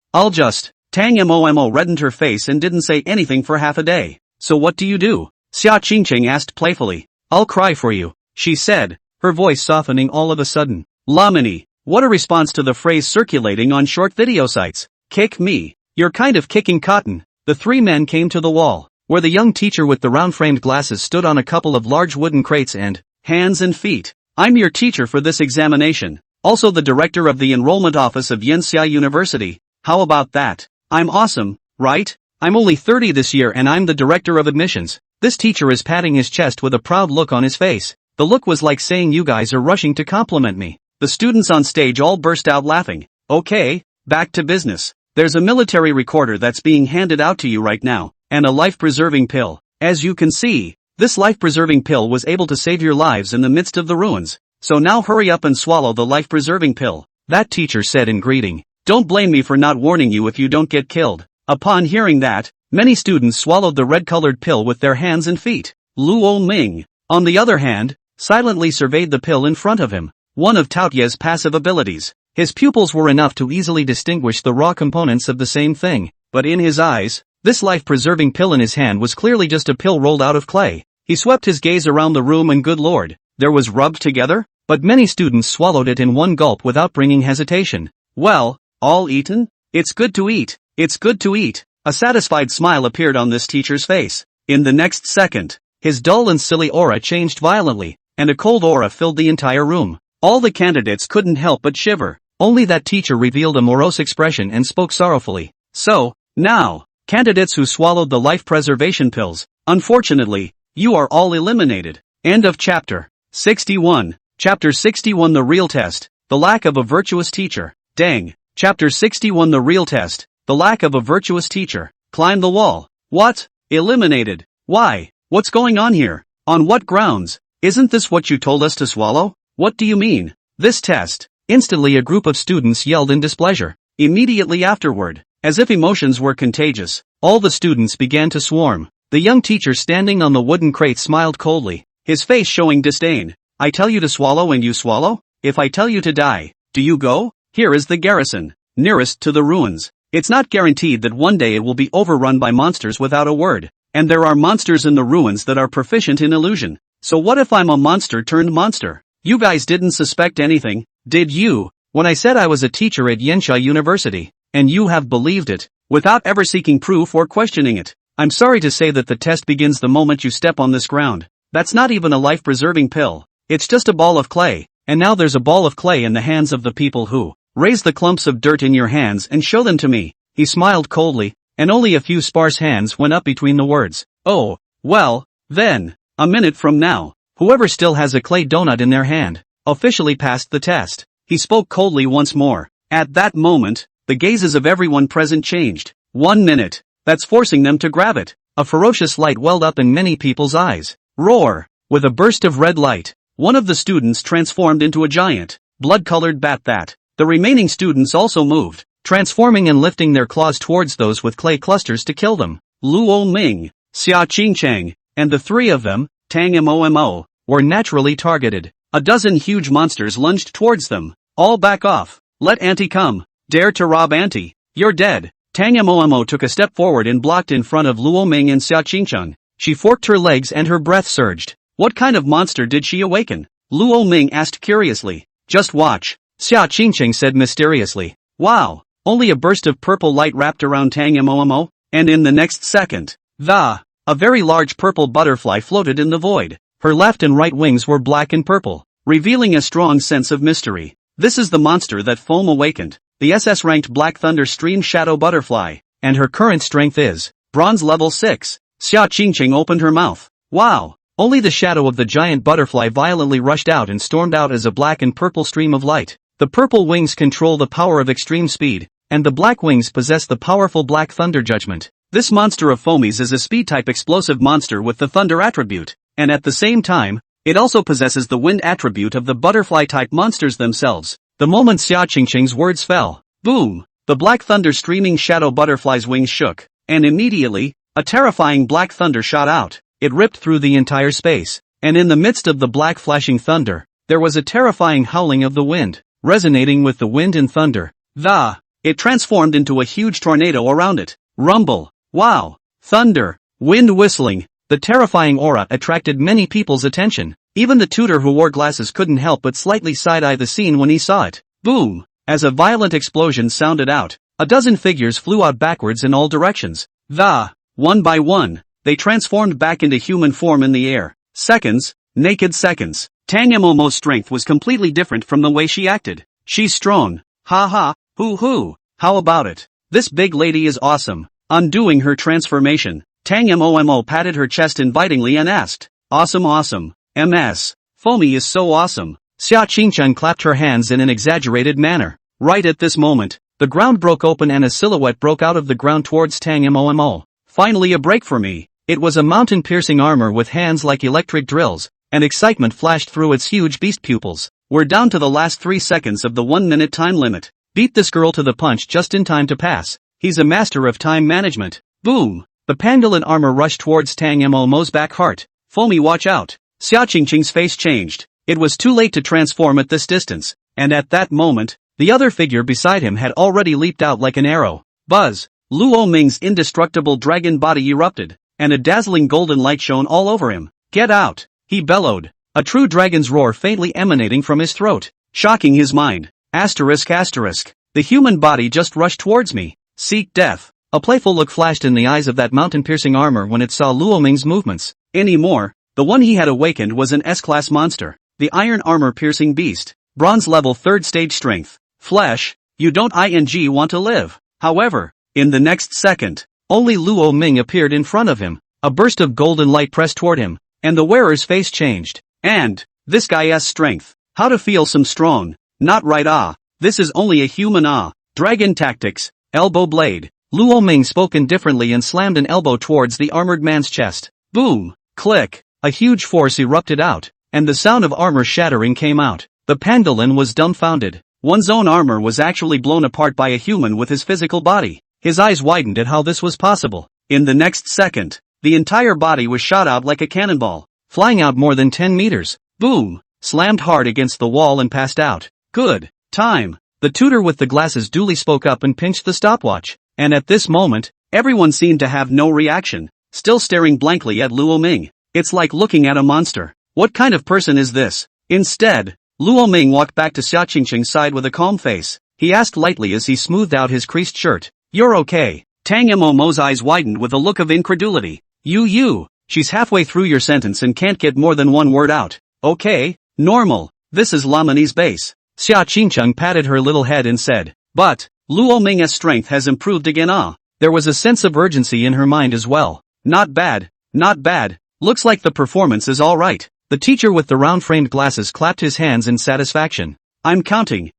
Speaker 1: Tang Mo reddened her face and didn't say anything for half a day. So what do you do? Xia Qingqing asked playfully. I'll cry for you, she said, her voice softening all of a sudden. Lamini, what a response to the phrase circulating on short video sites. Kick me. You're kind of kicking cotton. The 3 men came to the wall, where the young teacher with the round-framed glasses stood on a couple of large wooden crates and, hands and feet. I'm your teacher for this examination. Also the director of the enrollment office of Yanxia University. How about that? I'm awesome, right? I'm only 30 this year and I'm the director of admissions. This teacher is patting his chest with a proud look on his face. The look was like saying you guys are rushing to compliment me. The students on stage all burst out laughing. Okay, back to business. There's a military recorder that's being handed out to you right now, and a life-preserving pill. As you can see, this life-preserving pill was able to save your lives in the midst of the ruins. So now hurry up and swallow the life-preserving pill, that teacher said in greeting. Don't blame me for not warning you if you don't get killed. Upon hearing that, many students swallowed the red-colored pill with their hands and feet. Luo Ming, on the other hand, silently surveyed the pill in front of him. One of Taoye's passive abilities. His pupils were enough to easily distinguish the raw components of the same thing, but in his eyes, this life-preserving pill in his hand was clearly just a pill rolled out of clay. He swept his gaze around the room and good lord, there was rubbed together, but many students swallowed it in one gulp without bringing hesitation. Well, all eaten? It's good to eat. It's good to eat. A satisfied smile appeared on this teacher's face. In the next second, his dull and silly aura changed violently, and a cold aura filled the entire room. All the candidates couldn't help but shiver. Only that teacher revealed a morose expression and spoke sorrowfully. So, now, candidates who swallowed the life preservation pills, unfortunately, you are all eliminated. End of chapter 61. Chapter 61 The Real Test, the lack of a virtuous teacher. Dang. Chapter 61 The Real Test, the lack of a virtuous teacher. Climb the wall. What? Eliminated. Why? What's going on here? On what grounds? Isn't this what you told us to swallow? What do you mean? This test. Instantly a group of students yelled in displeasure. Immediately afterward, as if emotions were contagious, all the students began to swarm. The young teacher standing on the wooden crate smiled coldly, his face showing disdain. I tell you to swallow and you swallow? If I tell you to die, do you go? Here is the garrison, nearest to the ruins. It's not guaranteed that one day it will be overrun by monsters without a word, and there are monsters in the ruins that are proficient in illusion. So what if I'm a monster turned monster? You guys didn't suspect anything, did you? When I said I was a teacher at Yensha University, and you have believed it, without ever seeking proof or questioning it. I'm sorry to say that the test begins the moment you step on this ground. That's not even a life-preserving pill. It's just a ball of clay, and now there's a ball of clay in the hands of the people who raise the clumps of dirt in your hands and show them to me. He smiled coldly, and only a few sparse hands went up between the words. Oh, well, then, a minute from now, whoever still has a clay donut in their hand, officially passed the test. He spoke coldly once more. At that moment, the gazes of everyone present changed. 1 minute. That's forcing them to grab it. A ferocious light welled up in many people's eyes. Roar! With a burst of red light, one of the students transformed into a giant, blood-colored bat that. The remaining students also moved, transforming and lifting their claws towards those with clay clusters to kill them. Luo Ming, Xia Qingcheng, and the three of them, Tang Mo, were naturally targeted. A dozen huge monsters lunged towards them. All back off. Let Auntie come. Dare to rob Auntie. You're dead. Tang Mo took a step forward and blocked in front of Luo Ming and Xia Qingcheng. She forked her legs and her breath surged. What kind of monster did she awaken? Luo Ming asked curiously. Just watch, Xia Qingcheng said mysteriously. Wow, only a burst of purple light wrapped around Tang Mo, and in the next second, a very large purple butterfly floated in the void. Her left and right wings were black and purple, revealing a strong sense of mystery. This is the monster that Foam awakened, the SS-ranked Black Thunder Stream Shadow Butterfly, and her current strength is Bronze Level 6. Xia Qingcheng opened her mouth. Wow! Only the shadow of the giant butterfly violently rushed out and stormed out as a black and purple stream of light. The purple wings control the power of extreme speed, and the black wings possess the powerful Black Thunder Judgment. This monster of foamies is a speed-type explosive monster with the thunder attribute, and at the same time, it also possesses the wind attribute of the butterfly-type monsters themselves. The moment Xia Qingcheng's words fell, boom! The Black Thunder Streaming Shadow Butterfly's wings shook, and immediately, a terrifying black thunder shot out. It ripped through the entire space, and in the midst of the black flashing thunder, there was a terrifying howling of the wind, resonating with the wind and thunder. It transformed into a huge tornado around it. Rumble! Wow! Thunder! Wind whistling! The terrifying aura attracted many people's attention. Even the tutor who wore glasses couldn't help but slightly side-eye the scene when he saw it. Boom! As a violent explosion sounded out, a dozen figures flew out backwards in all directions. One by one, they transformed back into human form in the air. Seconds, naked seconds. Tang Momo's strength was completely different from the way she acted. She's strong. Ha ha, hoo. How about it? This big lady is awesome. Undoing her transformation, Tang Mo patted her chest invitingly and asked, Awesome. MS. Foamy is so awesome. Xia Qingcheng clapped her hands in an exaggerated manner. Right at this moment, the ground broke open and a silhouette broke out of the ground towards Tang Mo. Finally a break for me. It was a mountain-piercing armor with hands like electric drills, and excitement flashed through its huge beast pupils. We're down to the last 3 seconds of the 1-minute time limit. Beat this girl to the punch just in time to pass. He's a master of time management. Boom! The pangolin armor rushed towards Tang Mo's back heart. Foamy, watch out. Xia Qingcheng's face changed. It was too late to transform at this distance, and at that moment, the other figure beside him had already leaped out like an arrow. Buzz! Luo Ming's indestructible dragon body erupted, and a dazzling golden light shone all over him. Get out! He bellowed, a true dragon's roar faintly emanating from his throat, shocking his mind. Asterisk. The human body just rushed towards me. Seek death. A playful look flashed in the eyes of that mountain-piercing armor when it saw Luo Ming's movements. Anymore, the one he had awakened was an S-class monster, the iron armor-piercing beast, bronze level 3rd stage strength. Flesh, you don't want to live. However, in the next second, only Luo Ming appeared in front of him. A burst of golden light pressed toward him, and the wearer's face changed. And, this guy's strength. How to feel some strong. Not right. This is only a human. Dragon tactics, elbow blade. Luo Ming spoke indifferently and slammed an elbow towards the armored man's chest. Boom! Click! A huge force erupted out, and the sound of armor shattering came out. The pangolin was dumbfounded. One's own armor was actually blown apart by a human with his physical body. His eyes widened at how this was possible. In the next second, the entire body was shot out like a cannonball, flying out more than 10 meters. Boom! Slammed hard against the wall and passed out. Good time. The tutor with the glasses duly spoke up and pinched the stopwatch. And at this moment, everyone seemed to have no reaction, still staring blankly at Luo Ming. It's like looking at a monster. What kind of person is this? Instead, Luo Ming walked back to Xia Qingqing's side with a calm face. He asked lightly as he smoothed out his creased shirt. You're okay. Tang Mo's eyes widened with a look of incredulity. You. She's halfway through your sentence and can't get more than one word out. Okay, normal. This is Lamani's base. Xia Qingqing patted her little head and said. But, Luo Ming's strength has improved again. There was a sense of urgency in her mind as well. Not bad. Looks like the performance is alright. The teacher with the round-framed glasses clapped his hands in satisfaction. I'm counting.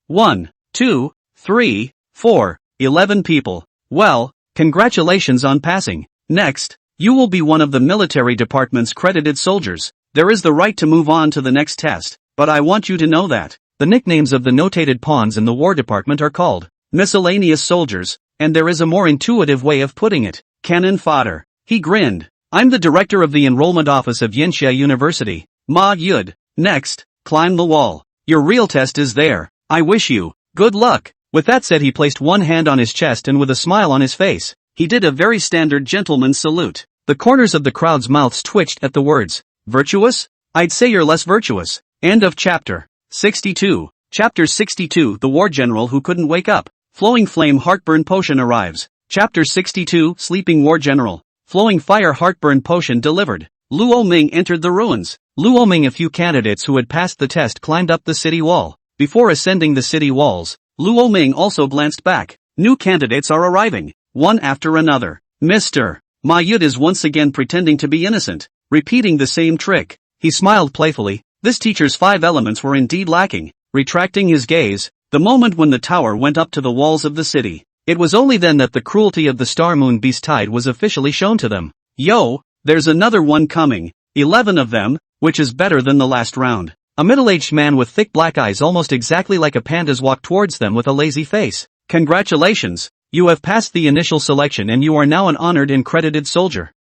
Speaker 1: 1, 2, 3, 4, 11 people. Well, congratulations on passing. Next, you will be one of the military department's credited soldiers. There is the right to move on to the next test, but I want you to know that the nicknames of the notated pawns in the War Department are called miscellaneous soldiers, and there is a more intuitive way of putting it. Cannon fodder. He grinned. I'm the director of the enrollment office of Yanxia University. Ma Yud. Next, climb the wall. Your real test is there. I wish you good luck. With that said, he placed one hand on his chest and with a smile on his face, he did a very standard gentleman's salute. The corners of the crowd's mouths twitched at the words. Virtuous? I'd say you're less virtuous. End of chapter 62. Chapter 62. The War General Who Couldn't Wake Up. Flowing Flame Heartburn Potion arrives. Chapter 62. Sleeping War General. Flowing Fire Heartburn Potion delivered. Luo Ming entered the ruins. Luo Ming. A few candidates who had passed the test climbed up the city wall. Before ascending the city walls, Luo Ming also glanced back. New candidates are arriving, one after another. Mr. Ma Yud is once again pretending to be innocent, repeating the same trick. He smiled playfully. This teacher's 5 elements were indeed lacking. Retracting his gaze, the moment when the tower went up to the walls of the city, it was only then that the cruelty of the Star Moon Beast Tide was officially shown to them. Yo, there's another one coming. 11 of them, which is better than the last round. A middle-aged man with thick black eyes almost exactly like a panda's walked towards them with a lazy face. Congratulations, you have passed the initial selection and you are now an honored and credited soldier.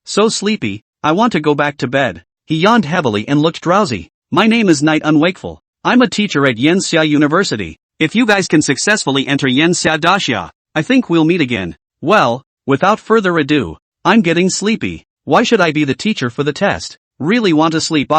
Speaker 1: So sleepy, I want to go back to bed. He yawned heavily and looked drowsy. My name is Knight Unwakeful. I'm a teacher at Yanxia University. If you guys can successfully enter Yanxia Daxia, I think we'll meet again. Well, without further ado, I'm getting sleepy. Why should I be the teacher for the test? Really want to sleep.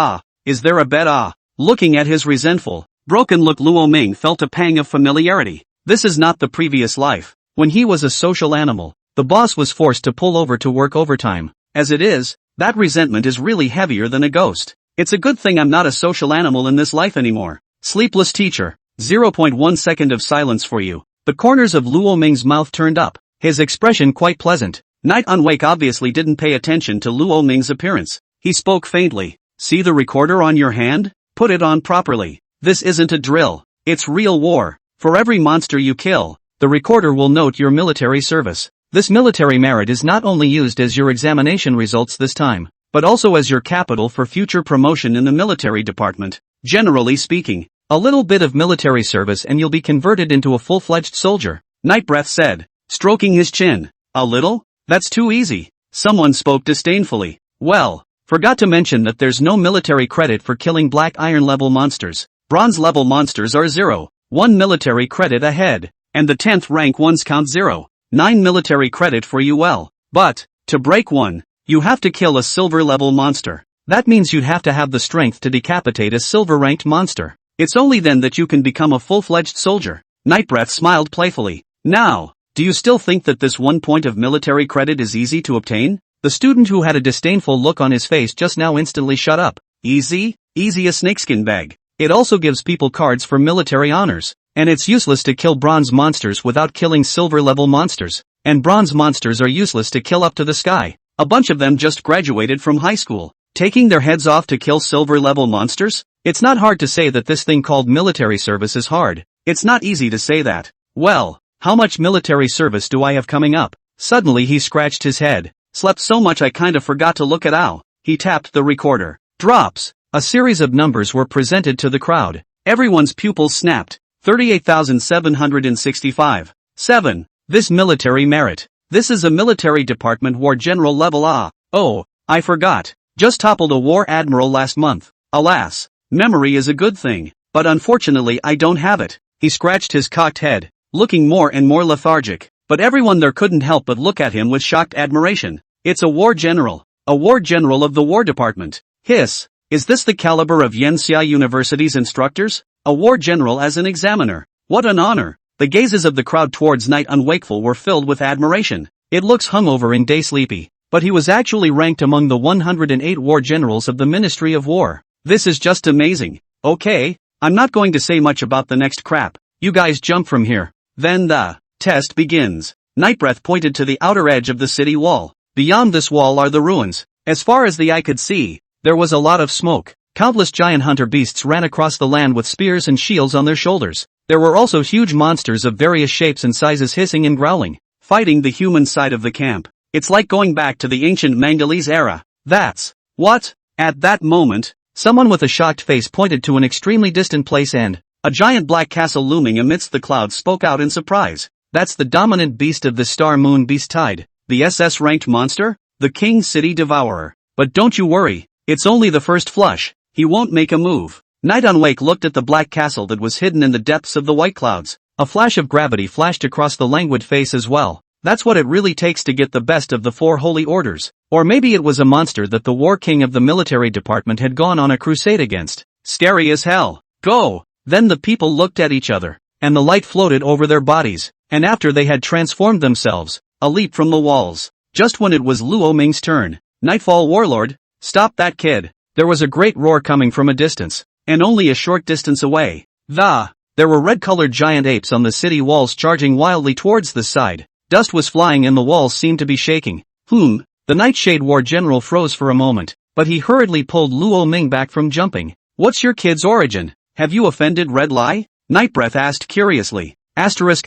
Speaker 1: Is there a bed? Looking at his resentful, broken look, Luo Ming felt a pang of familiarity. This is not the previous life. When he was a social animal, the boss was forced to pull over to work overtime. As it is, that resentment is really heavier than a ghost. It's a good thing I'm not a social animal in this life anymore. Sleepless teacher. 0.1 second of silence for you. The corners of Luo Ming's mouth turned up, his expression quite pleasant. Knight Unwake obviously didn't pay attention to Luo Ming's appearance. He spoke faintly. See the recorder on your hand? Put it on properly. This isn't a drill. It's real war. For every monster you kill, the recorder will note your military service. This military merit is not only used as your examination results this time, but also as your capital for future promotion in the military department. Generally speaking, a little bit of military service and you'll be converted into a full-fledged soldier. Night Breath said, stroking his chin. A little? That's too easy. Someone spoke disdainfully. Well, forgot to mention that there's no military credit for killing black iron level monsters. Bronze level monsters are 0, 1 military credit ahead, and the 10th rank ones count 0, 9 military credit for you. Well, but, to break one, you have to kill a silver level monster. That means you'd have to have the strength to decapitate a silver ranked monster. It's only then that you can become a full-fledged soldier. Nightbreath smiled playfully. Now, do you still think that this 1 point of military credit is easy to obtain? The student who had a disdainful look on his face just now instantly shut up. Easy? Easy a snakeskin bag. It also gives people cards for military honors. And it's useless to kill bronze monsters without killing silver-level monsters. And bronze monsters are useless to kill up to the sky. A bunch of them just graduated from high school. Taking their heads off to kill silver-level monsters? It's not hard to say that this thing called military service is hard. It's not easy to say that. Well, how much military service do I have coming up? Suddenly he scratched his head. Slept so much I kinda forgot to look at how. He tapped the recorder. Drops. A series of numbers were presented to the crowd. Everyone's pupils snapped. 38,765. 7. This military merit. This is a military department war general level. Oh, I forgot. Just toppled a war admiral last month. Alas. Memory is a good thing, but unfortunately I don't have it. He scratched his cocked head, looking more and more lethargic, but everyone there couldn't help but look at him with shocked admiration. It's a war general of the War Department. Hiss. Is this the caliber of Yinxia University's instructors? A war general as an examiner. What an honor. The gazes of the crowd towards Knight Unwakeful were filled with admiration. It looks hungover and day sleepy, but he was actually ranked among the 108 war generals of the Ministry of War. This is just amazing. Okay, I'm not going to say much about the next crap. You guys jump from here. Then the test begins. Nightbreath pointed to the outer edge of the city wall. Beyond this wall are the ruins. As far as the eye could see, there was a lot of smoke. Countless giant hunter beasts ran across the land with spears and shields on their shoulders. There were also huge monsters of various shapes and sizes hissing and growling, fighting the human side of the camp. It's like going back to the ancient Mongolese era. That's what? At that moment, someone with a shocked face pointed to an extremely distant place and a giant black castle looming amidst the clouds spoke out in surprise. That's the dominant beast of the Star Moon Beast Tide, the SS-ranked monster, the King City Devourer. But don't you worry, it's only the first flush. He won't make a move. Night Unwake looked at the black castle that was hidden in the depths of the white clouds. A flash of gravity flashed across the languid face as well. That's what it really takes to get the best of the four holy orders. Or maybe it was a monster that the war king of the military department had gone on a crusade against. Scary as hell. Go! Then the people looked at each other, and the light floated over their bodies, and after they had transformed themselves, a leap from the walls. Just when it was Luo Ming's turn. Nightfall Warlord, stop that kid. There was a great roar coming from a distance, and only a short distance away. There were red-colored giant apes on the city walls charging wildly towards the side. Dust was flying and the walls seemed to be shaking. The Nightshade War General froze for a moment, but he hurriedly pulled Luo Ming back from jumping. What's your kid's origin? Have you offended Red Lai? Nightbreath asked curiously. Asterisk.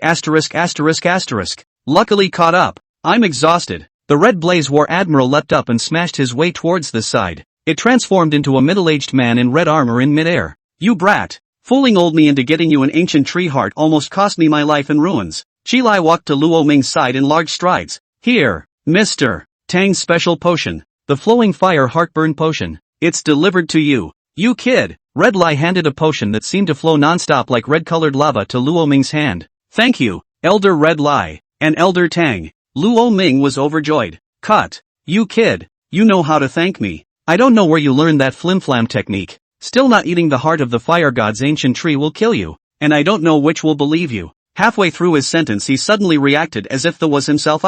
Speaker 1: Luckily caught up. I'm exhausted. The Red Blaze War Admiral leapt up and smashed his way towards the side. It transformed into a middle-aged man in red armor in midair. You brat! Fooling old me into getting you an ancient tree heart almost cost me my life in ruins. Chi Lai walked to Luo Ming's side in large strides. Here, Mr. Tang's special potion. The flowing fire heartburn potion. It's delivered to you. You kid! Red Lai handed a potion that seemed to flow non-stop like red-colored lava to Luo Ming's hand. Thank you, Elder Red Lai, and Elder Tang. Luo Ming was overjoyed. Cut. You kid, you know how to thank me. I don't know where you learned that flim-flam technique. Still not eating the heart of the fire god's ancient tree will kill you, and I don't know which will believe you. Halfway through his sentence he suddenly reacted as if the was himself.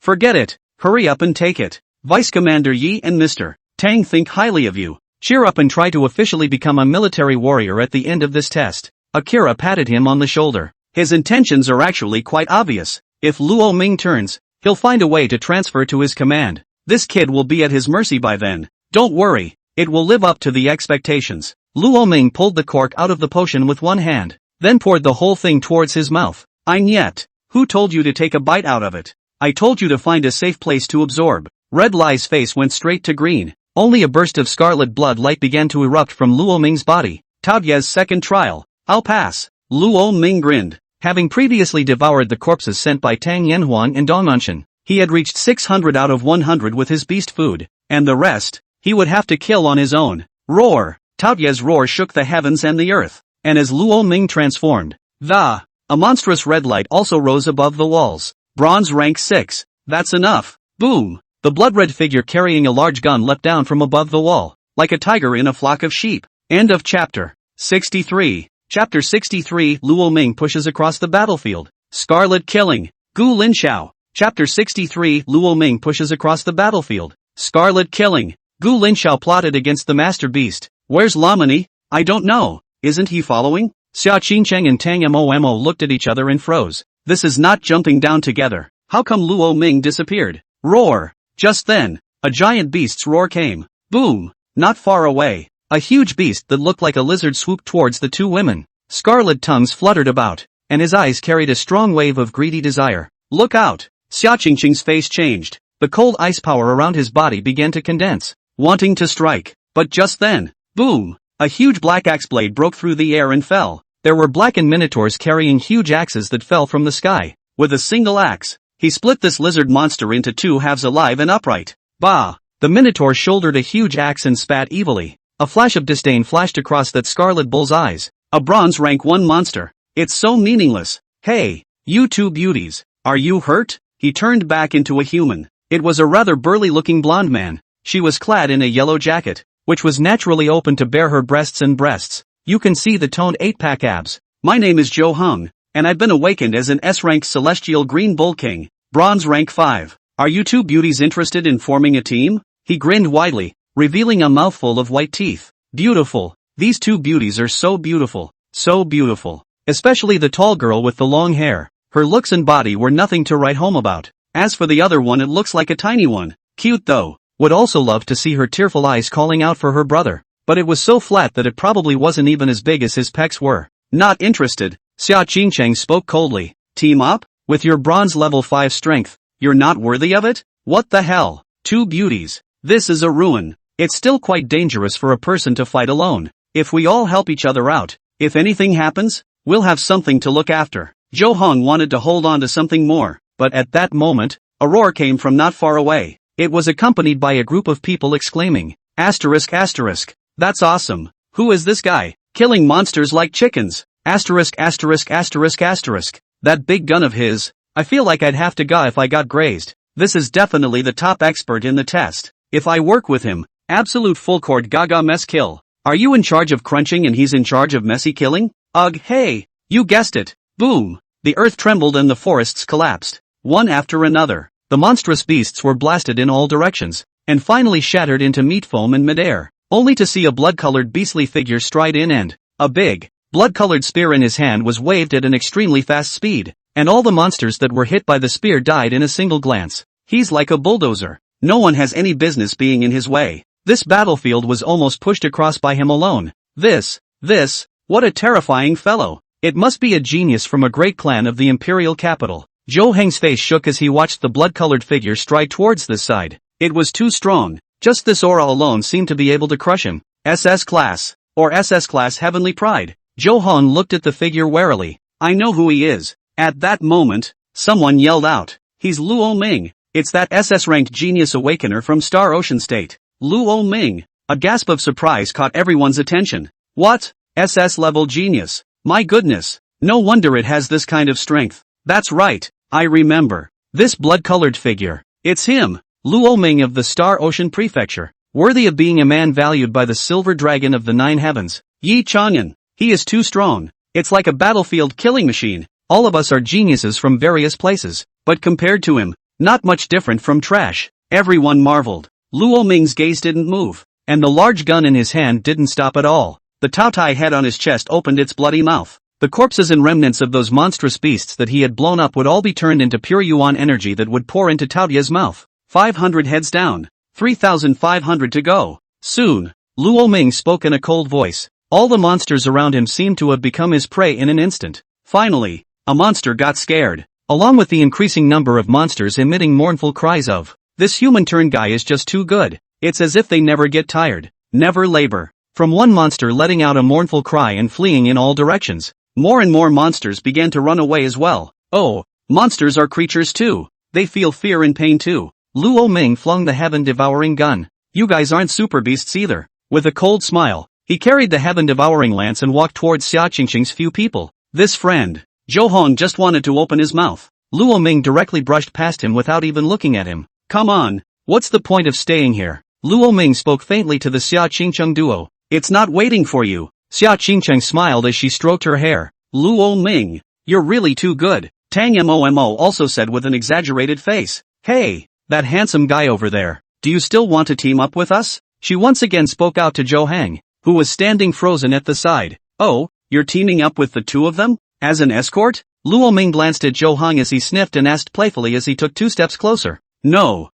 Speaker 1: Forget it, hurry up and take it. Vice Commander Yi and Mr. Tang think highly of you. Cheer up and try to officially become a military warrior at the end of this test. Akira patted him on the shoulder. His intentions are actually quite obvious. If Luo Ming turns, he'll find a way to transfer to his command. This kid will be at his mercy by then. Don't worry, it will live up to the expectations. Luo Ming pulled the cork out of the potion with one hand, then poured the whole thing towards his mouth. Yet, who told you to take a bite out of it? I told you to find a safe place to absorb. Red Lai's face went straight to green. Only a burst of scarlet blood light began to erupt from Luo Ming's body. Tao Ye's second trial. I'll pass. Luo Ming grinned. Having previously devoured the corpses sent by Tang Yanhuang and Dong Anshan, he had reached 600 out of 100 with his beast food, and the rest, he would have to kill on his own. Tao Ye's roar shook the heavens and the earth, and as Luo Ming transformed, a monstrous red light also rose above the walls. Bronze rank 6. That's enough. Boom! The blood-red figure carrying a large gun leapt down from above the wall, like a tiger in a flock of sheep. End of chapter 63. Chapter 63. Luo Ming pushes across the battlefield. Scarlet killing. Gu Linshao. Chapter 63. Luo Ming pushes across the battlefield. Scarlet killing. Gu Linshao plotted against the Master Beast. Where's Lamani? I don't know. Isn't he following? Xia Qingcheng and Tang Momo looked at each other and froze. This is not jumping down together. How come Luo Ming disappeared? Roar! Just then, a giant beast's roar came. Boom! Not far away, a huge beast that looked like a lizard swooped towards the two women. Scarlet tongues fluttered about, and his eyes carried a strong wave of greedy desire. Look out! Xia Qingqing's face changed. The cold ice power around his body began to condense, wanting to strike. But just then, boom! A huge black axe blade broke through the air and fell. There were blackened minotaurs carrying huge axes that fell from the sky. With a single axe, he split this lizard monster into two halves alive and upright. Bah! The minotaur shouldered a huge axe and spat evilly. A flash of disdain flashed across that scarlet bull's eyes. A bronze rank 1 monster. It's so meaningless. Hey, you two beauties, are you hurt? He turned back into a human. It was a rather burly looking blonde man. She was clad in a yellow jacket, which was naturally open to bare her breasts and breasts. You can see the toned 8-pack abs. My name is Jo Hung, and I've been awakened as an S-rank celestial green bull king, bronze rank 5. Are you two beauties interested in forming a team? He grinned widely, revealing a mouthful of white teeth. Beautiful. These two beauties are so beautiful. So beautiful. Especially the tall girl with the long hair. Her looks and body were nothing to write home about. As for the other one, it looks like a tiny one. Cute though. Would also love to see her tearful eyes calling out for her brother. But it was so flat that it probably wasn't even as big as his pecs were. Not interested. Xia Qingcheng spoke coldly. Team up? With your bronze level 5 strength, you're not worthy of it? What the hell? Two beauties. This is a ruin. It's still quite dangerous for a person to fight alone. If we all help each other out, if anything happens, we'll have something to look after. Jo Hong wanted to hold on to something more, but at that moment, a roar came from not far away. It was accompanied by a group of people exclaiming, asterisk asterisk, that's awesome. Who is this guy? Killing monsters like chickens. Asterisk asterisk asterisk asterisk. That big gun of his. I feel like I'd have to go if I got grazed. This is definitely the top expert in the test. If I work with him, absolute full court gaga mess kill. Are you in charge of crunching and he's in charge of messy killing? Ugh, hey, you guessed it. Boom. The earth trembled and the forests collapsed. One after another. The monstrous beasts were blasted in all directions, and finally shattered into meat foam in midair, only to see a blood-colored beastly figure stride in and a big, blood-colored spear in his hand was waved at an extremely fast speed, and all the monsters that were hit by the spear died in a single glance. He's like a bulldozer. No one has any business being in his way. This battlefield was almost pushed across by him alone. What a terrifying fellow. It must be a genius from a great clan of the imperial capital. Zhou Heng's face shook as he watched the blood-colored figure stride towards this side. It was too strong. Just this aura alone seemed to be able to crush him. SS class. Or SS class heavenly pride. Zhou Hong looked at the figure warily. I know who he is. At that moment, someone yelled out. He's Luo Ming. It's that SS-ranked genius awakener from Star Ocean State. Luo Ming. A gasp of surprise caught everyone's attention. What? SS-level genius. My goodness. No wonder it has this kind of strength. That's right. I remember. This blood-colored figure. It's him. Luo Ming of the Star Ocean Prefecture. Worthy of being a man valued by the silver dragon of the 9 heavens. Yi Chang'an. He is too strong. It's like a battlefield killing machine. All of us are geniuses from various places. But compared to him, not much different from trash. Everyone marveled. Luo Ming's gaze didn't move. And the large gun in his hand didn't stop at all. The Taotai head on his chest opened its bloody mouth. The corpses and remnants of those monstrous beasts that he had blown up would all be turned into pure yuan energy that would pour into Taotia's mouth. 500 heads down. 3,500 to go. Soon. Luo Ming spoke in a cold voice. All the monsters around him seemed to have become his prey in an instant. Finally, a monster got scared. Along with the increasing number of monsters emitting mournful cries of, this human-turned guy is just too good. It's as if they never get tired. Never labor. From one monster letting out a mournful cry and fleeing in all directions. More and more monsters began to run away as well. Oh, monsters are creatures too. They feel fear and pain too. Luo Ming flung the heaven-devouring gun. You guys aren't super beasts either. With a cold smile, he carried the heaven-devouring lance and walked towards Xia Qingqing's few people. This friend. Zhou Hong just wanted to open his mouth. Luo Ming directly brushed past him without even looking at him. Come on. What's the point of staying here? Luo Ming spoke faintly to the Xia Qingqing duo. It's not waiting for you. Xia Qingqing smiled as she stroked her hair. Luo Ming, you're really too good. Tang Momo also said with an exaggerated face. Hey, that handsome guy over there, do you still want to team up with us? She once again spoke out to Zhou Heng, who was standing frozen at the side. Oh, you're teaming up with the two of them? As an escort? Luo Ming glanced at Zhou Heng as he sniffed and asked playfully as he took 2 steps closer. No,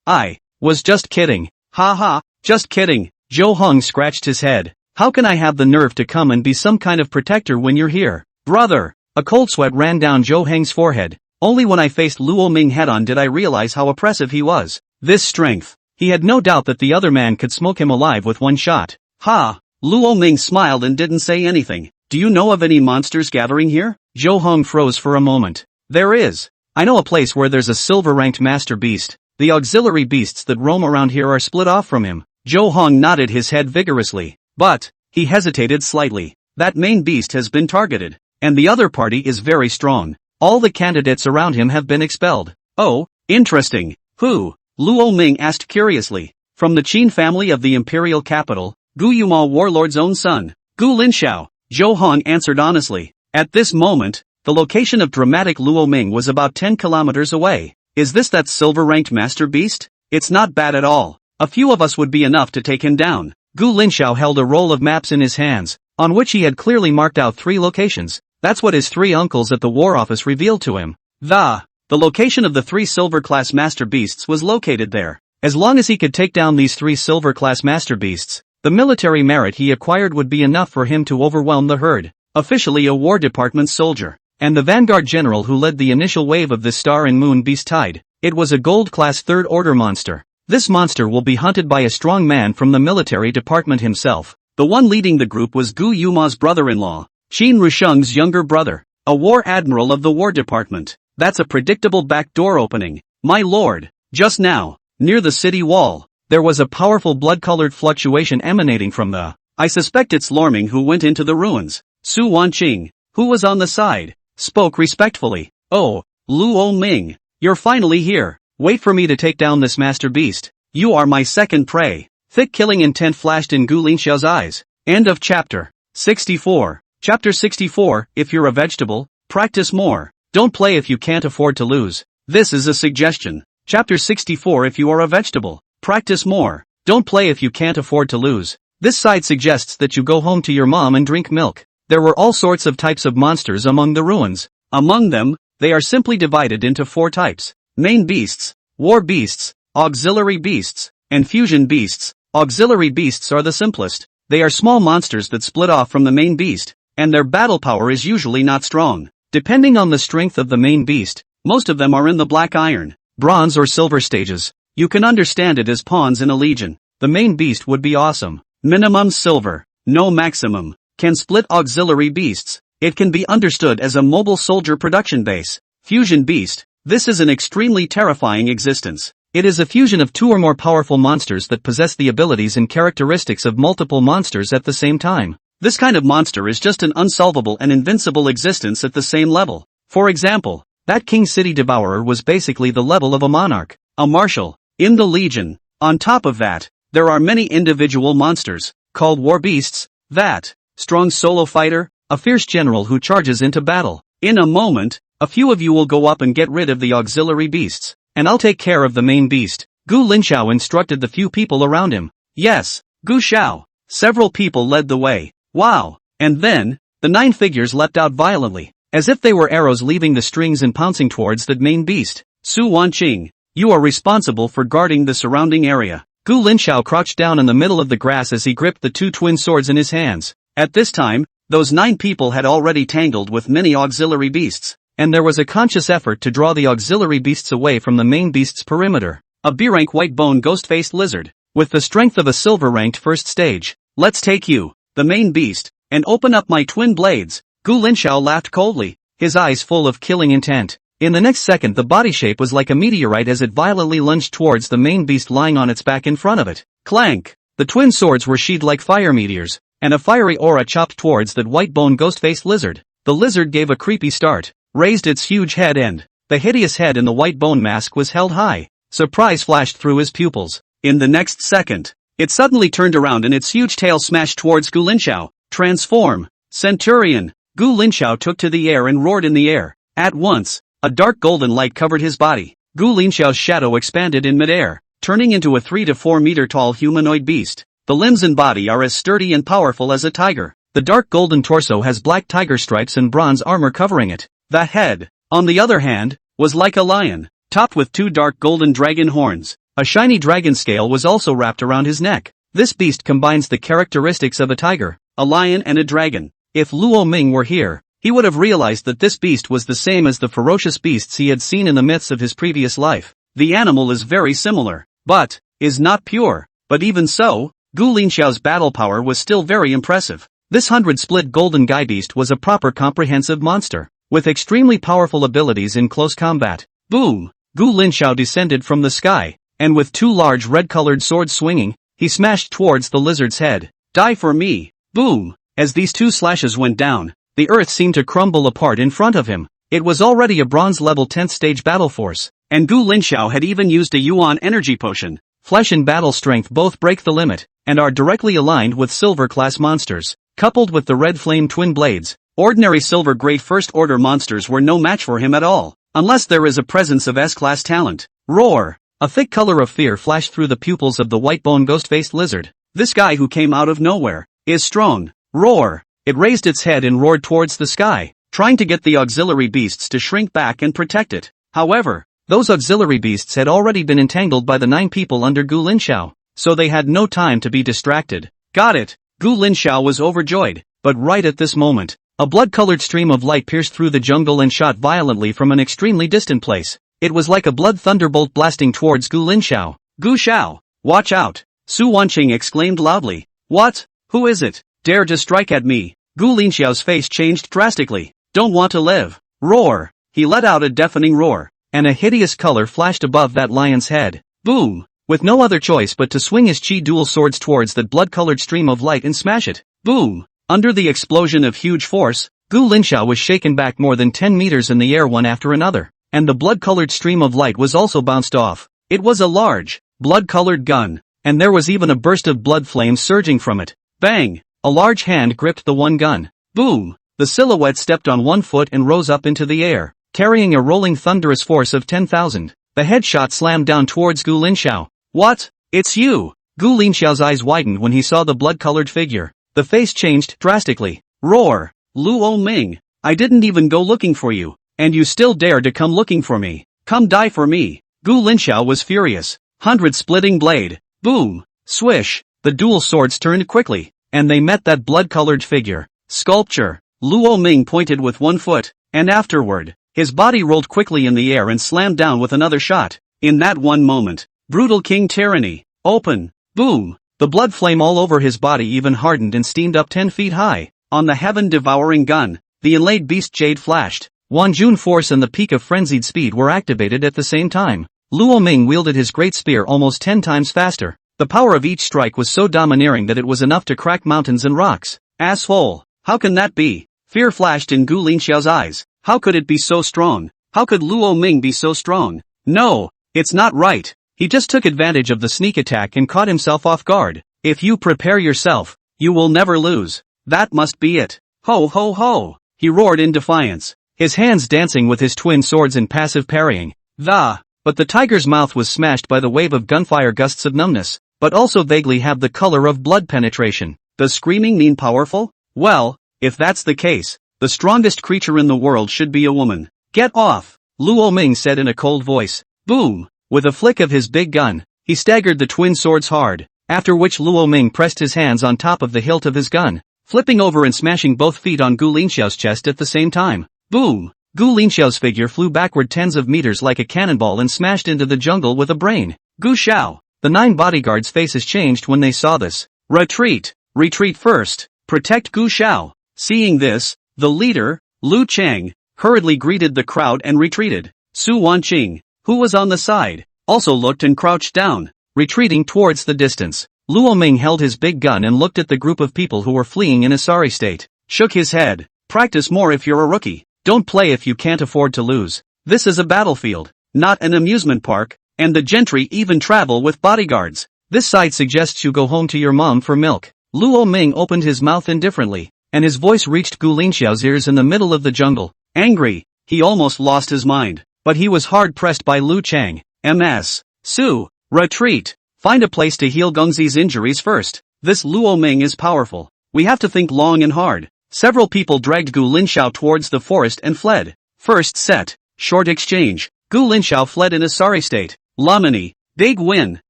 Speaker 1: I was just kidding. Ha ha, just kidding. Zhou Heng scratched his head. How can I have the nerve to come and be some kind of protector when you're here? Brother! A cold sweat ran down Zhou Heng's forehead. Only when I faced Luo Ming head-on did I realize how oppressive he was. This strength. He had no doubt that the other man could smoke him alive with one shot. Ha! Luo Ming smiled and didn't say anything. Do you know of any monsters gathering here? Zhou Heng froze for a moment. There is. I know a place where there's a silver-ranked master beast. The auxiliary beasts that roam around here are split off from him. Zhou Heng nodded his head vigorously. But, he hesitated slightly. That main beast has been targeted. And the other party is very strong. All the candidates around him have been expelled. Oh, interesting. Who? Luo Ming asked curiously. From the Qin family of the imperial capital, Gu Yuma warlord's own son, Gu Linxiao, Zhou Hong answered honestly. At this moment, the location of dramatic Luo Ming was about 10 kilometers away. Is this that silver-ranked master beast? It's not bad at all. A few of us would be enough to take him down. Gu Linxiao held a roll of maps in his hands, on which he had clearly marked out 3 locations. That's what his 3 uncles at the war office revealed to him. The location of the 3 silver-class master beasts was located there. As long as he could take down these 3 silver-class master beasts, the military merit he acquired would be enough for him to overwhelm the herd. Officially a War Department soldier, and the vanguard general who led the initial wave of this star and moon beast tide. It was a gold-class 3rd order monster. This monster will be hunted by a strong man from the military department himself. The one leading the group was Gu Yuma's brother-in-law, Qin Rusheng's younger brother, a war admiral of the War Department. That's a predictable back door opening, my lord. Just now, near the city wall, there was a powerful blood-colored fluctuation emanating from the... I suspect it's Lorming who went into the ruins. Su Wanqing, who was on the side, spoke respectfully. Oh, Luo Ming, you're finally here. Wait for me to take down this master beast. You are my second prey. Thick killing intent flashed in Gu Linxiao's eyes. End of chapter 64. Chapter 64, if you're a vegetable, practice more. Don't play if you can't afford to lose. This is a suggestion. Chapter 64, if you are a vegetable, practice more. Don't play if you can't afford to lose. This side suggests that you go home to your mom and drink milk. There were all sorts of types of monsters among the ruins. Among them, they are simply divided into 4 types. Main beasts, war beasts, auxiliary beasts, and fusion beasts. Auxiliary beasts are the simplest. They are small monsters that split off from the main beast, and their battle power is usually not strong. Depending on the strength of the main beast, most of them are in the black iron, bronze or silver stages. You can understand it as pawns in a legion. The main beast would be awesome. Minimum silver, no maximum. Can split auxiliary beasts. It can be understood as a mobile soldier production base. Fusion beast. This is an extremely terrifying existence. It is a fusion of 2 or more powerful monsters that possess the abilities and characteristics of multiple monsters at the same time. This kind of monster is just an unsolvable and invincible existence at the same level. For example, that King City Devourer was basically the level of a monarch, a marshal, in the Legion. On top of that, there are many individual monsters, called war beasts, that strong solo fighter, a fierce general who charges into battle. In a moment, a few of you will go up and get rid of the auxiliary beasts, and I'll take care of the main beast. Gu Linxiao instructed the few people around him. Yes, Gu Xiao. Several people led the way. Wow. And then, the 9 figures leapt out violently, as if they were arrows leaving the strings and pouncing towards the main beast. Su Wanqing, you are responsible for guarding the surrounding area. Gu Linxiao crouched down in the middle of the grass as he gripped the 2 twin swords in his hands. At this time, those 9 people had already tangled with many auxiliary beasts, and there was a conscious effort to draw the auxiliary beasts away from the main beast's perimeter. A B-rank white-bone ghost-faced lizard, with the strength of a silver-ranked 1st stage. Let's take you, the main beast, and open up my twin blades. Gu Linxiao laughed coldly, his eyes full of killing intent. In the next second the body shape was like a meteorite as it violently lunged towards the main beast lying on its back in front of it. Clank! The twin swords were sheathed like fire meteors, and a fiery aura chopped towards that white-bone ghost-faced lizard. The lizard gave a creepy start, raised its huge head and the hideous head in the white bone mask was held high. Surprise flashed through his pupils. In the next second, it suddenly turned around and its huge tail smashed towards Gu Linxiao. Transform! Centurion! Gu Linxiao took to the air and roared in the air. At once, a dark golden light covered his body. Gu Linxiao's shadow expanded in midair, turning into a 3 to 4 meter tall humanoid beast. The limbs and body are as sturdy and powerful as a tiger. The dark golden torso has black tiger stripes and bronze armor covering it. The head, on the other hand, was like a lion, topped with 2 dark golden dragon horns. A shiny dragon scale was also wrapped around his neck. This beast combines the characteristics of a tiger, a lion and a dragon. If Luo Ming were here, he would have realized that this beast was the same as the ferocious beasts he had seen in the myths of his previous life. The animal is very similar, but is not pure. But even so, Gu Linxiao's battle power was still very impressive. This 100-split golden guy beast was a proper comprehensive monster, with extremely powerful abilities in close combat. Boom! Gu Linxiao descended from the sky, and with 2 large red-colored swords swinging, he smashed towards the lizard's head. Die for me! Boom! As these 2 slashes went down, the earth seemed to crumble apart in front of him. It was already a bronze level 10th stage battle force, and Gu Linxiao had even used a Yuan energy potion. flesh and battle strength both break the limit, and are directly aligned with silver-class monsters. Coupled with the red flame twin blades, ordinary silver-grade first-order monsters were no match for him at all, unless there is a presence of S-class talent. Roar! A thick color of fear flashed through the pupils of the white-bone ghost-faced lizard. This guy who came out of nowhere is strong. Roar! It raised its head and roared towards the sky, trying to get the auxiliary beasts to shrink back and protect it. However, those auxiliary beasts had already been entangled by the 9 people under Gu Linxiao, so they had no time to be distracted. Got it! Gu Linxiao was overjoyed, but right at this moment, a blood-colored stream of light pierced through the jungle and shot violently from an extremely distant place. It was like a blood thunderbolt blasting towards Gu Linxiao. Gu Xiao, watch out! Su Wanqing exclaimed loudly. What? Who is it? Dare to strike at me? Gu Linxiao's face changed drastically. Don't want to live. Roar! He let out a deafening roar, and a hideous color flashed above that lion's head. Boom! With no other choice but to swing his chi dual swords towards that blood-colored stream of light and smash it. Boom! Under the explosion of huge force, Gu Linxiao was shaken back more than 10 meters in the air one after another, and the blood-colored stream of light was also bounced off. It was a large, blood-colored gun, and there was even a burst of blood flames surging from it. Bang! A large hand gripped the one gun. Boom! The silhouette stepped on one foot and rose up into the air, carrying a rolling thunderous force of 10,000. The headshot slammed down towards Gu Linxiao. What? It's you! Gu Linxiao's eyes widened when he saw the blood-colored figure. The face changed drastically. Roar! Luo Ming! I didn't even go looking for you, and you still dare to come looking for me. Come die for me. Gu Linxiao was furious. 100 splitting blade. Boom! Swish! The dual swords turned quickly, and they met that blood-colored figure. Sculpture! Luo Ming pointed with one foot, and afterward, his body rolled quickly in the air and slammed down with another shot. In that one moment, brutal king tyranny. Open! Boom! The blood flame all over his body even hardened and steamed up 10 feet high. On the heaven-devouring gun, the inlaid beast jade flashed. Wanjun force and the peak of frenzied speed were activated at the same time. Luo Ming wielded his great spear almost 10 times faster. The power of each strike was so domineering that it was enough to crack mountains and rocks. Asshole! How can that be? Fear flashed in Gu Linxiao's eyes. How could it be so strong? How could Luo Ming be so strong? No, it's not right. He just took advantage of the sneak attack and caught himself off guard. If you prepare yourself, you will never lose. That must be it. Ho ho ho! He roared in defiance, his hands dancing with his twin swords in passive parrying. But the tiger's mouth was smashed by the wave of gunfire gusts of numbness, but also vaguely have the color of blood penetration. Does screaming mean powerful? Well, if that's the case, the strongest creature in the world should be a woman. Get off! Luo Ming said in a cold voice. Boom! With a flick of his big gun, he staggered the twin swords hard, after which Luo Ming pressed his hands on top of the hilt of his gun, flipping over and smashing both feet on Gu Linxiao's chest at the same time. Boom! Gu Linxiao's figure flew backward tens of meters like a cannonball and smashed into the jungle with a brain. Gu Xiao! The 9 bodyguards' faces changed when they saw this. Retreat! Retreat first! Protect Gu Xiao! Seeing this, the leader, Lu Chang, hurriedly greeted the crowd and retreated. Su Wanqing, who was on the side, also looked and crouched down, retreating towards the distance. Luo Ming held his big gun and looked at the group of people who were fleeing in a sorry state, shook his head. Practice more if you're a rookie. Don't play if you can't afford to lose. This is a battlefield, not an amusement park, and the gentry even travel with bodyguards. This side suggests you go home to your mom for milk. Luo Ming opened his mouth indifferently, and his voice reached Gu Linxiao's ears in the middle of the jungle. Angry, he almost lost his mind, but he was hard pressed by Lu Chang. Ms. Su, retreat. Find a place to heal Gengzi's injuries first. This Luo Ming is powerful. We have to think long and hard. Several people dragged Gu Linxiao towards the forest and fled. First set, short exchange. Gu Linxiao fled in a sorry state. Lamini, big win.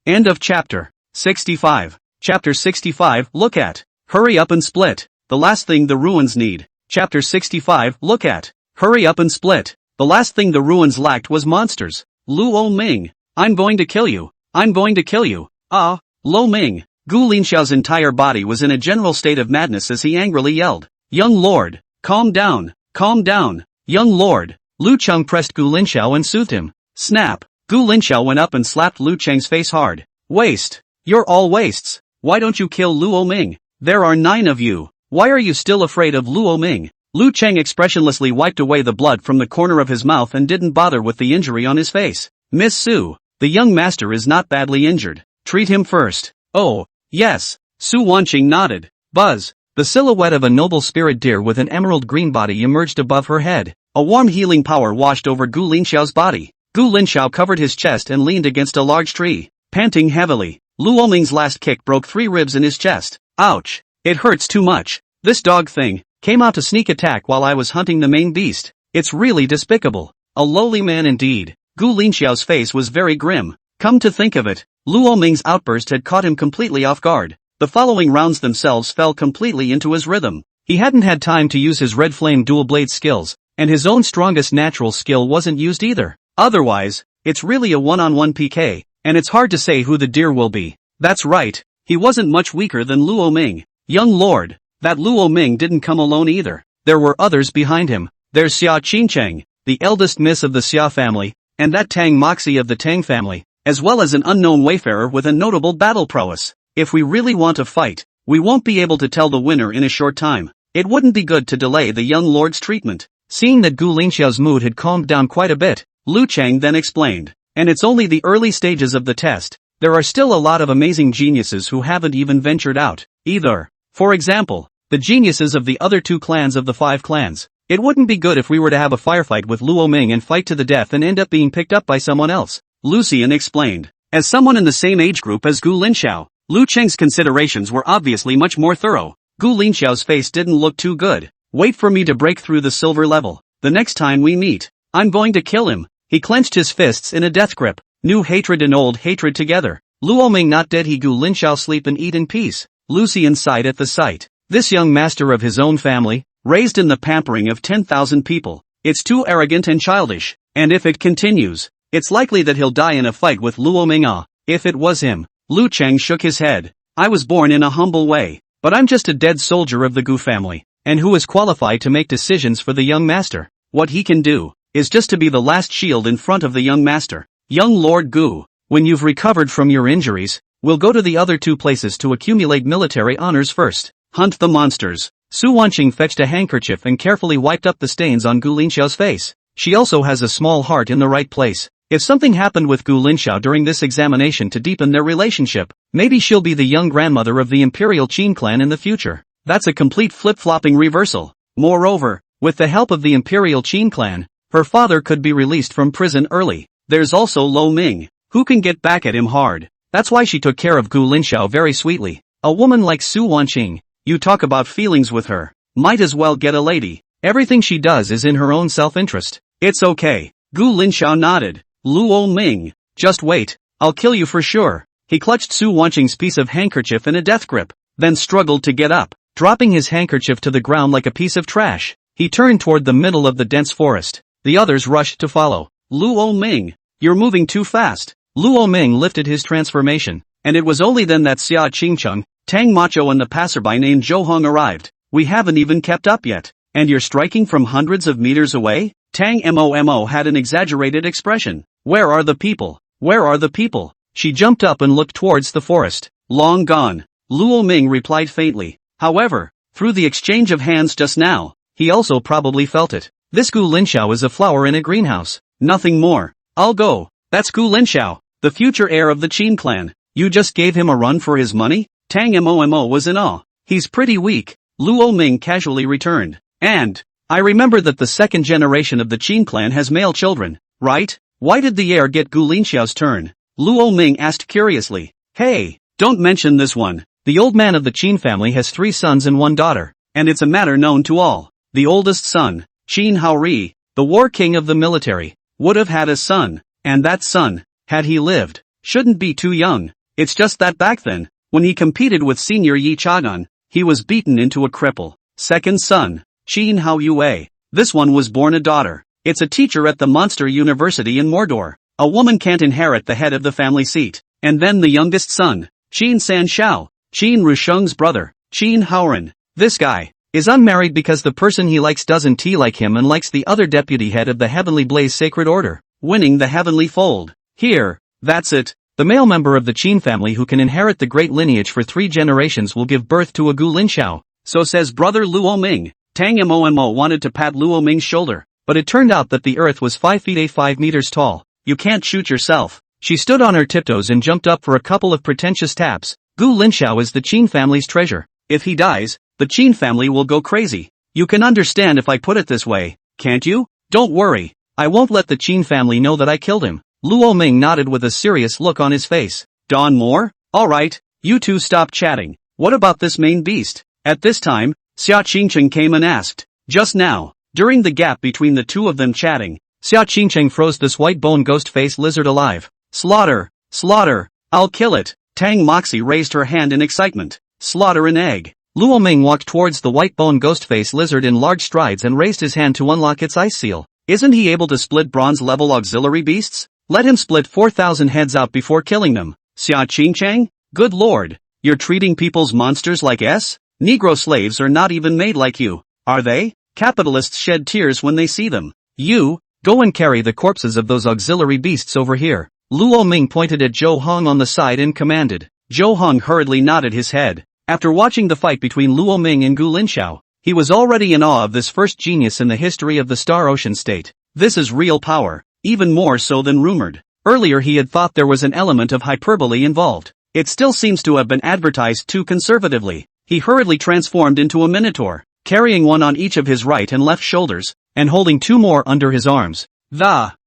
Speaker 1: End of chapter 65. Chapter 65, look at. Hurry up and split. The last thing the ruins need. Chapter 65, look at. Hurry up and split. The last thing the ruins lacked was monsters. Luo Ming, I'm going to kill you. I'm going to kill you. Lo Ming. Gu Linxiao's entire body was in a general state of madness as he angrily yelled. Young lord, calm down, calm down. Young lord. Lu Cheng pressed Gu Linxiao and soothed him. Snap. Gu Linxiao went up and slapped Lu Cheng's face hard. Waste. You're all wastes. Why don't you kill Luo Ming? There are 9 of you. Why are you still afraid of Luo Ming? Lu Cheng expressionlessly wiped away the blood from the corner of his mouth and didn't bother with the injury on his face. Miss Su, the young master is not badly injured. Treat him first. Oh, yes. Su Wanqing nodded. Buzz. The silhouette of a noble spirit deer with an emerald green body emerged above her head. A warm healing power washed over Gu Linxiao's body. Gu Linxiao covered his chest and leaned against a large tree, panting heavily. Luo Ming's last kick broke 3 ribs in his chest. Ouch. It hurts too much. This dog thing came out to sneak attack while I was hunting the main beast. It's really despicable. A lowly man indeed. Gu Linxiao's face was very grim. Come to think of it, Luo Ming's outburst had caught him completely off guard. The following rounds themselves fell completely into his rhythm. He hadn't had time to use his red flame dual blade skills, and his own strongest natural skill wasn't used either. Otherwise, it's really a one-on-one PK, and it's hard to say who the deer will be. That's right, he wasn't much weaker than Luo Ming. Young lord, that Luo Ming didn't come alone either. There were others behind him. There's Xia Qingcheng, the eldest miss of the Xia family, and that Tang Moxie of the Tang family, as well as an unknown wayfarer with a notable battle prowess. If we really want to fight, we won't be able to tell the winner in a short time. It wouldn't be good to delay the young lord's treatment. Seeing that Gu Linxiao's mood had calmed down quite a bit, Lu Chang then explained. And it's only the early stages of the test. There are still a lot of amazing geniuses who haven't even ventured out, either. For example, the geniuses of the other 2 clans of the 5 clans. It wouldn't be good if we were to have a firefight with Luo Ming and fight to the death and end up being picked up by someone else. Lucian explained. As someone in the same age group as Gu Linxiao, Lu Cheng's considerations were obviously much more thorough. Gu Linxiao's face didn't look too good. Wait for me to break through the silver level. The next time we meet, I'm going to kill him. He clenched his fists in a death grip. New hatred and old hatred together. Luo Ming not dead, he Gu Linxiao sleep and eat in peace. Lucian sighed at the sight. This young master of his own family, raised in the pampering of 10,000 people. It's too arrogant and childish. And if it continues, it's likely that he'll die in a fight with Luo Ming. If it was him. Lu Cheng shook his head. I was born in a humble way, but I'm just a dead soldier of the Gu family, and who is qualified to make decisions for the young master? What he can do is just to be the last shield in front of the young master. Young Lord Gu, when you've recovered from your injuries, we'll go to the other 2 places to accumulate military honors first. Hunt the monsters. Su Wanqing fetched a handkerchief and carefully wiped up the stains on Gu Linxiao's face. She also has a small heart in the right place. If something happened with Gu Linxiao during this examination to deepen their relationship, maybe she'll be the young grandmother of the Imperial Qin clan in the future. That's a complete flip-flopping reversal. Moreover, with the help of the Imperial Qin clan, her father could be released from prison early. There's also Lo Ming, who can get back at him hard. That's why she took care of Gu Linxiao very sweetly. A woman like Su Wanqing, you talk about feelings with her, might as well get a lady. Everything she does is in her own self-interest. It's okay. Gu Linxiao nodded. Luo Ming, just wait, I'll kill you for sure. He clutched Su Wanqing's piece of handkerchief in a death grip, then struggled to get up, dropping his handkerchief to the ground like a piece of trash. He turned toward the middle of the dense forest. The others rushed to follow. Luo Ming, you're moving too fast. Luo Ming lifted his transformation, and it was only then that Xia Qingcheng, Tang Macho and the passerby named Zhou Hong arrived. We haven't even kept up yet, and you're striking from hundreds of meters away? Tang Mo had an exaggerated expression. Where are the people? Where are the people? She jumped up and looked towards the forest. Long gone. Luo Ming replied faintly. However, through the exchange of hands just now, he also probably felt it. This Gu Linxiao is a flower in a greenhouse. Nothing more. I'll go. That's Gu Linxiao, the future heir of the Qin clan. You just gave him a run for his money? Tang Mo was in awe. He's pretty weak. Luo Ming casually returned. And, I remember that the 2nd generation of the Qin clan has male children, right? Why did the heir get Gu Linxiao's turn? Luo Ming asked curiously. Hey, don't mention this one. The old man of the Qin family has 3 sons and 1 daughter, and it's a matter known to all. The oldest son, Qin Haori, the war king of the military, would have had a son, and that son, had he lived, shouldn't be too young. It's just that back then, when he competed with senior Yi Chagan, he was beaten into a cripple. Second son, Qin Hao Yue. This one was born a daughter. It's a teacher at the Monster University in Mordor. A woman can't inherit the head of the family seat. And then the youngest son, Qin San Shao, Qin Rusheng's brother, Qin Haoran. This guy is unmarried because the person he likes doesn't like him and likes the other deputy head of the Heavenly Blaze Sacred Order, winning the Heavenly Fold. Here, that's it. The male member of the Qin family who can inherit the great lineage for 3 generations will give birth to a Gu Linxiao. So says brother Luo Ming. Tang Mo wanted to pat Luo Ming's shoulder, but it turned out that the earth was 5 feet 5 meters tall. You can't shoot yourself. She stood on her tiptoes and jumped up for a couple of pretentious taps. Gu Linxiao is the Qin family's treasure. If he dies, the Qin family will go crazy. You can understand if I put it this way, can't you? Don't worry. I won't let the Qin family know that I killed him. Luo Ming nodded with a serious look on his face. Don more? Alright, you two stop chatting. What about this main beast? At this time, Xia Qingcheng came and asked. Just now, during the gap between the two of them chatting, Xia Qingcheng froze this white-bone ghost-faced lizard alive. Slaughter! Slaughter! I'll kill it! Tang Moxie raised her hand in excitement. Slaughter an egg. Luo Ming walked towards the white-bone ghost-faced lizard in large strides and raised his hand to unlock its ice seal. Isn't he able to split bronze-level auxiliary beasts? Let him split 4,000 heads out before killing them. Xia Qingcheng? Good lord. You're treating people's monsters like Negro slaves are not even made like you, are they? Capitalists shed tears when they see them. You, go and carry the corpses of those auxiliary beasts over here. Luo Ming pointed at Zhou Hong on the side and commanded. Zhou Hong hurriedly nodded his head. After watching the fight between Luo Ming and Gu Linxiao, he was already in awe of this first genius in the history of the Star Ocean State. This is real power, even more so than rumored. Earlier he had thought there was an element of hyperbole involved. It still seems to have been advertised too conservatively. He hurriedly transformed into a minotaur, carrying one on each of his right and left shoulders, and holding two more under his arms.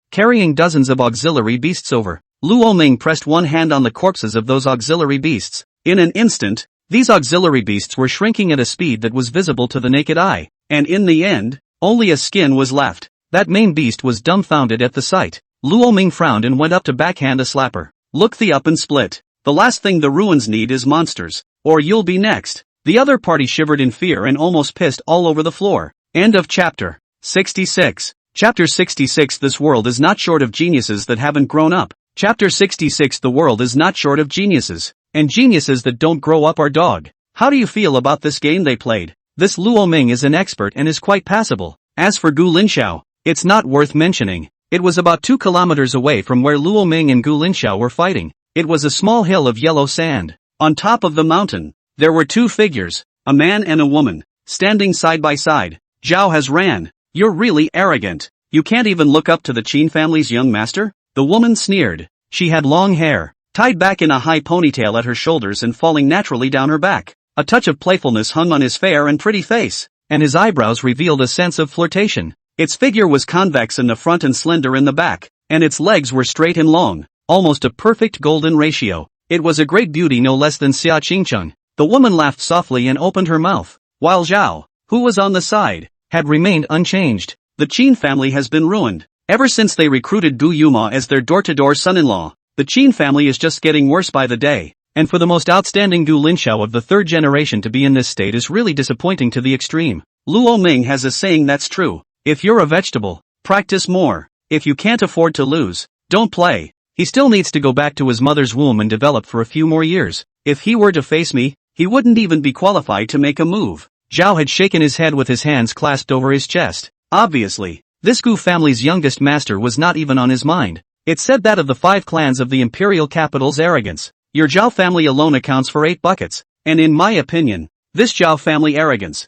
Speaker 1: Carrying dozens of auxiliary beasts over. Luo Ming pressed one hand on the corpses of those auxiliary beasts. In an instant, these auxiliary beasts were shrinking at a speed that was visible to the naked eye, and in the end, only a skin was left. That main beast was dumbfounded at the sight. Luo Ming frowned and went up to backhand a slapper. Look the up and split. The last thing the ruins need is monsters, or you'll be next. The other party shivered in fear and almost pissed all over the floor. End of chapter 66. Chapter 66. This world is not short of geniuses that haven't grown up. Chapter 66. The world is not short of geniuses, and geniuses that don't grow up are dog. How do you feel about this game they played? This Luo Ming is an expert and is quite passable. As for Gu Linxiao, it's not worth mentioning. It was about 2 kilometers away from where Luo Ming and Gu Linxiao were fighting. It was a small hill of yellow sand. On top of the mountain, there were 2 figures, a man and a woman, standing side by side. Zhao has ran. You're really arrogant. You can't even look up to the Qin family's young master? The woman sneered. She had long hair, tied back in a high ponytail at her shoulders and falling naturally down her back. A touch of playfulness hung on his fair and pretty face, and his eyebrows revealed a sense of flirtation. Its figure was convex in the front and slender in the back, and its legs were straight and long, almost a perfect golden ratio. It was a great beauty no less than Xia Qingcheng. The woman laughed softly and opened her mouth, while Zhao, who was on the side, had remained unchanged. The Qin family has been ruined. Ever since they recruited Gu Yuma as their door-to-door son-in-law, the Qin family is just getting worse by the day, and for the most outstanding Gu Linxiao of the 3rd generation to be in this state is really disappointing to the extreme. Luo Ming has a saying that's true. If you're a vegetable, practice more. If you can't afford to lose, don't play. He still needs to go back to his mother's womb and develop for a few more years. If he were to face me, he wouldn't even be qualified to make a move. Zhao had shaken his head with his hands clasped over his chest. Obviously, this Gu family's youngest master was not even on his mind. It said that of the 5 clans of the imperial capital's arrogance, your Zhao family alone accounts for 8 buckets, and in my opinion, this Zhao family arrogance,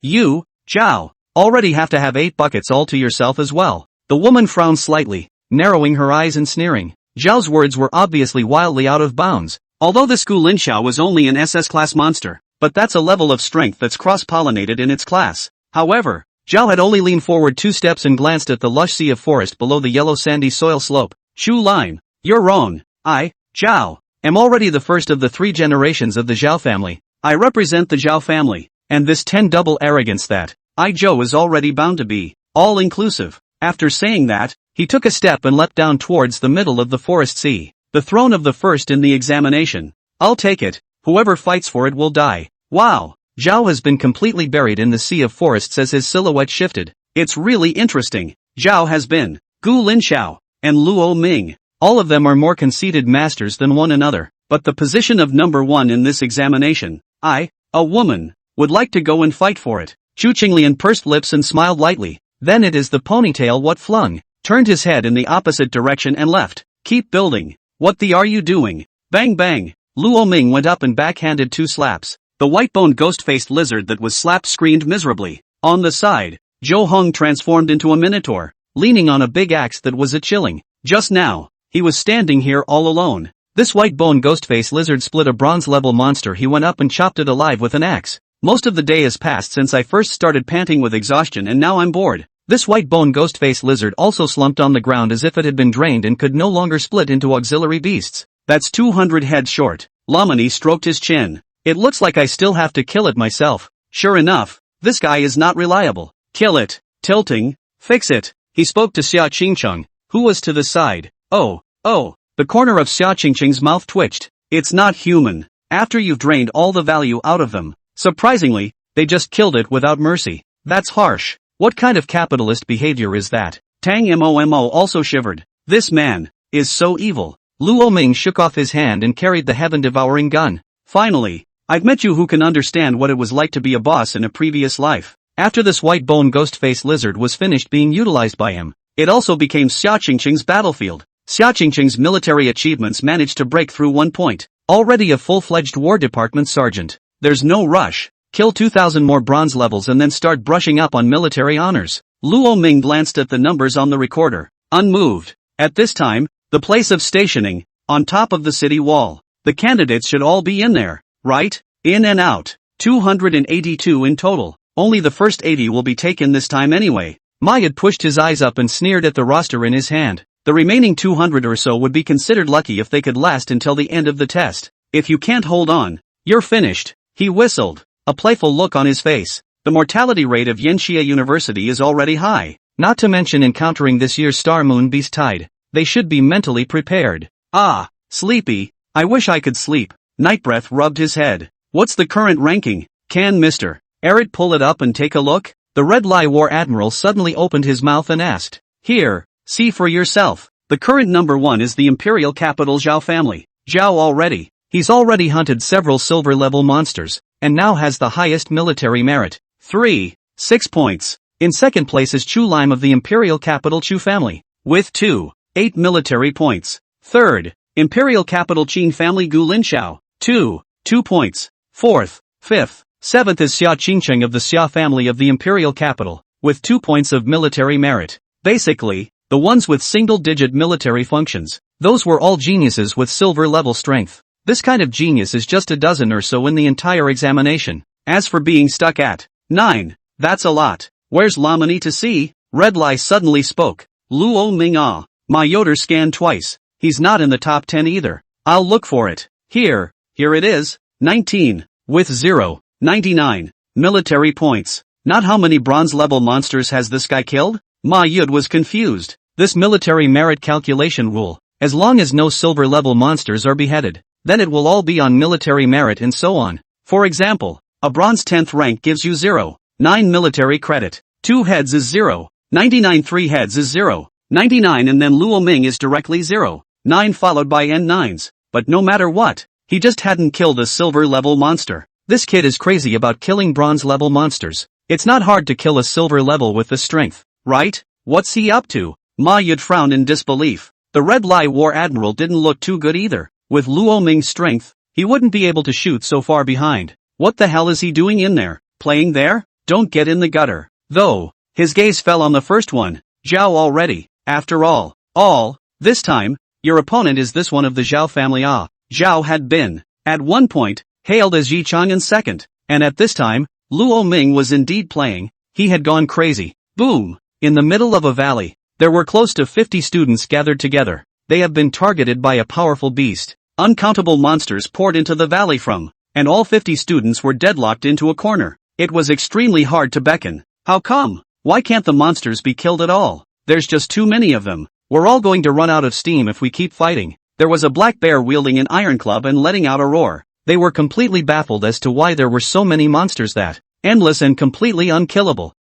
Speaker 1: you, Zhao, already have to have 8 buckets all to yourself as well. The woman frowned slightly, narrowing her eyes and sneering. Zhao's words were obviously wildly out of bounds. Although this Gu Linxiao was only an SS-class monster, but that's a level of strength that's cross-pollinated in its class. However, Zhao had only leaned forward 2 steps and glanced at the lush sea of forest below the yellow sandy soil slope. Shu Lime, you're wrong. I, Zhao, am already the first of the 3 generations of the Zhao family. I represent the Zhao family, and this 10 double arrogance that I Zhou is already bound to be all-inclusive. After saying that, he took a step and leapt down towards the middle of the forest sea, the throne of the first in the examination. I'll take it. Whoever fights for it will die. Wow. Zhao has been completely buried in the sea of forests as his silhouette shifted. It's really interesting. Zhao has been Gu Linxiao and Luo Ming. All of them are more conceited masters than one another, but the position of number 1 in this examination, I, a woman, would like to go and fight for it. Chu Qinglian pursed lips and smiled lightly. Then it is the ponytail what flung, turned his head in the opposite direction and left. Keep building. What the are you doing? Bang bang. Luo Ming went up and backhanded 2 slaps. The white-boned ghost-faced lizard that was slapped screamed miserably. On the side, Zhou Hong transformed into a minotaur, leaning on a big axe that was a chilling. Just now, he was standing here all alone. This white bone ghostface lizard split a bronze level monster. He went up and chopped it alive with an axe. Most of the day has passed since I first started panting with exhaustion and now I'm bored. This white bone ghostface lizard also slumped on the ground as if it had been drained and could no longer split into auxiliary beasts. That's 200 heads short. Lamani stroked his chin. It looks like I still have to kill it myself. Sure enough, this guy is not reliable. Kill it. Tilting. Fix it. He spoke to Xia Qingcheng, who was to the side. Oh. The corner of Xia Qingcheng's mouth twitched. It's not human. After you've drained all the value out of them. Surprisingly, they just killed it without mercy. That's harsh. What kind of capitalist behavior is that? Tang Momo also shivered. This man is so evil. Luo Ming shook off his hand and carried the heaven-devouring gun. Finally, I've met you who can understand what it was like to be a boss in a previous life. After this white bone ghost-faced lizard was finished being utilized by him, it also became Xia Qingcheng's battlefield. Xia Qingcheng's military achievements managed to break through 1 point. Already a full-fledged War Department sergeant. There's no rush. Kill 2,000 more bronze levels and then start brushing up on military honors. Luo Ming glanced at the numbers on the recorder, unmoved. At this time, the place of stationing, on top of the city wall. The candidates should all be in there, right? In and out. 282 in total. Only the first 80 will be taken this time anyway. Mayad pushed his eyes up and sneered at the roster in his hand. The remaining 200 or so would be considered lucky if they could last until the end of the test. If you can't hold on, you're finished. He whistled, a playful look on his face. The mortality rate of Yanxia University is already high. Not to mention encountering this year's Star Moon Beast Tide. They should be mentally prepared. Ah, sleepy. I wish I could sleep. Nightbreath rubbed his head. What's the current ranking? Can Mr. Erit pull it up and take a look? The Red Lie War Admiral suddenly opened his mouth and asked. Here, see for yourself. The current number 1 is the Imperial Capital Zhao family. Zhao already. He's already hunted several silver-level monsters, and now has the highest military merit. 6 points. In second place is Chu Lime of the Imperial Capital Chu family, with 8 military points. Third, Imperial Capital Qin family Gu Linshao, 2 points. Fourth, fifth, seventh is Xia Qingcheng of the Xia family of the Imperial Capital, with 2 points of military merit. Basically, the ones with single-digit military functions. Those were all geniuses with silver-level strength. This kind of genius is just a dozen or so in the entire examination. As for being stuck at 9, that's a lot. Where's Lamani to see? Red Lie suddenly spoke. Luo Ming ah. My Yoder scanned twice. He's not in the top 10 either. I'll look for it. Here it is. 19. With 99 military points. Not how many bronze-level monsters has this guy killed? Ma Yud was confused. This military merit calculation rule, as long as no silver-level monsters are beheaded, then it will all be on military merit and so on. For example, a bronze 10th rank gives you 9 military credit. 2 heads is 99 3 heads is 99 and then Luo Ming is directly 9 followed by N9s. But no matter what, he just hadn't killed a silver-level monster. This kid is crazy about killing bronze-level monsters. It's not hard to kill a silver level with this strength, right? What's he up to? Ma Yud frowned in disbelief. The Red Lie War Admiral didn't look too good either. With Luo Ming's strength, he wouldn't be able to shoot so far behind. What the hell is he doing in there? Playing there? Don't get in the gutter. Though, his gaze fell on the first one. Zhao already. After all, this time, your opponent is this one of the Zhao family. Zhao had been, at one point, hailed as Yi Chang'an's second, and at this time, Luo Ming was indeed playing. He had gone crazy. Boom! In the middle of a valley, there were close to 50 students gathered together. They have been targeted by a powerful beast. Uncountable monsters poured into the valley from, and all 50 students were deadlocked into a corner. It was extremely hard to beckon. How come? Why can't the monsters be killed at all? There's just too many of them. We're all going to run out of steam if we keep fighting. There was a black bear wielding an iron club and letting out a roar. They were completely baffled as to why there were so many monsters that, endless and completely unkillable.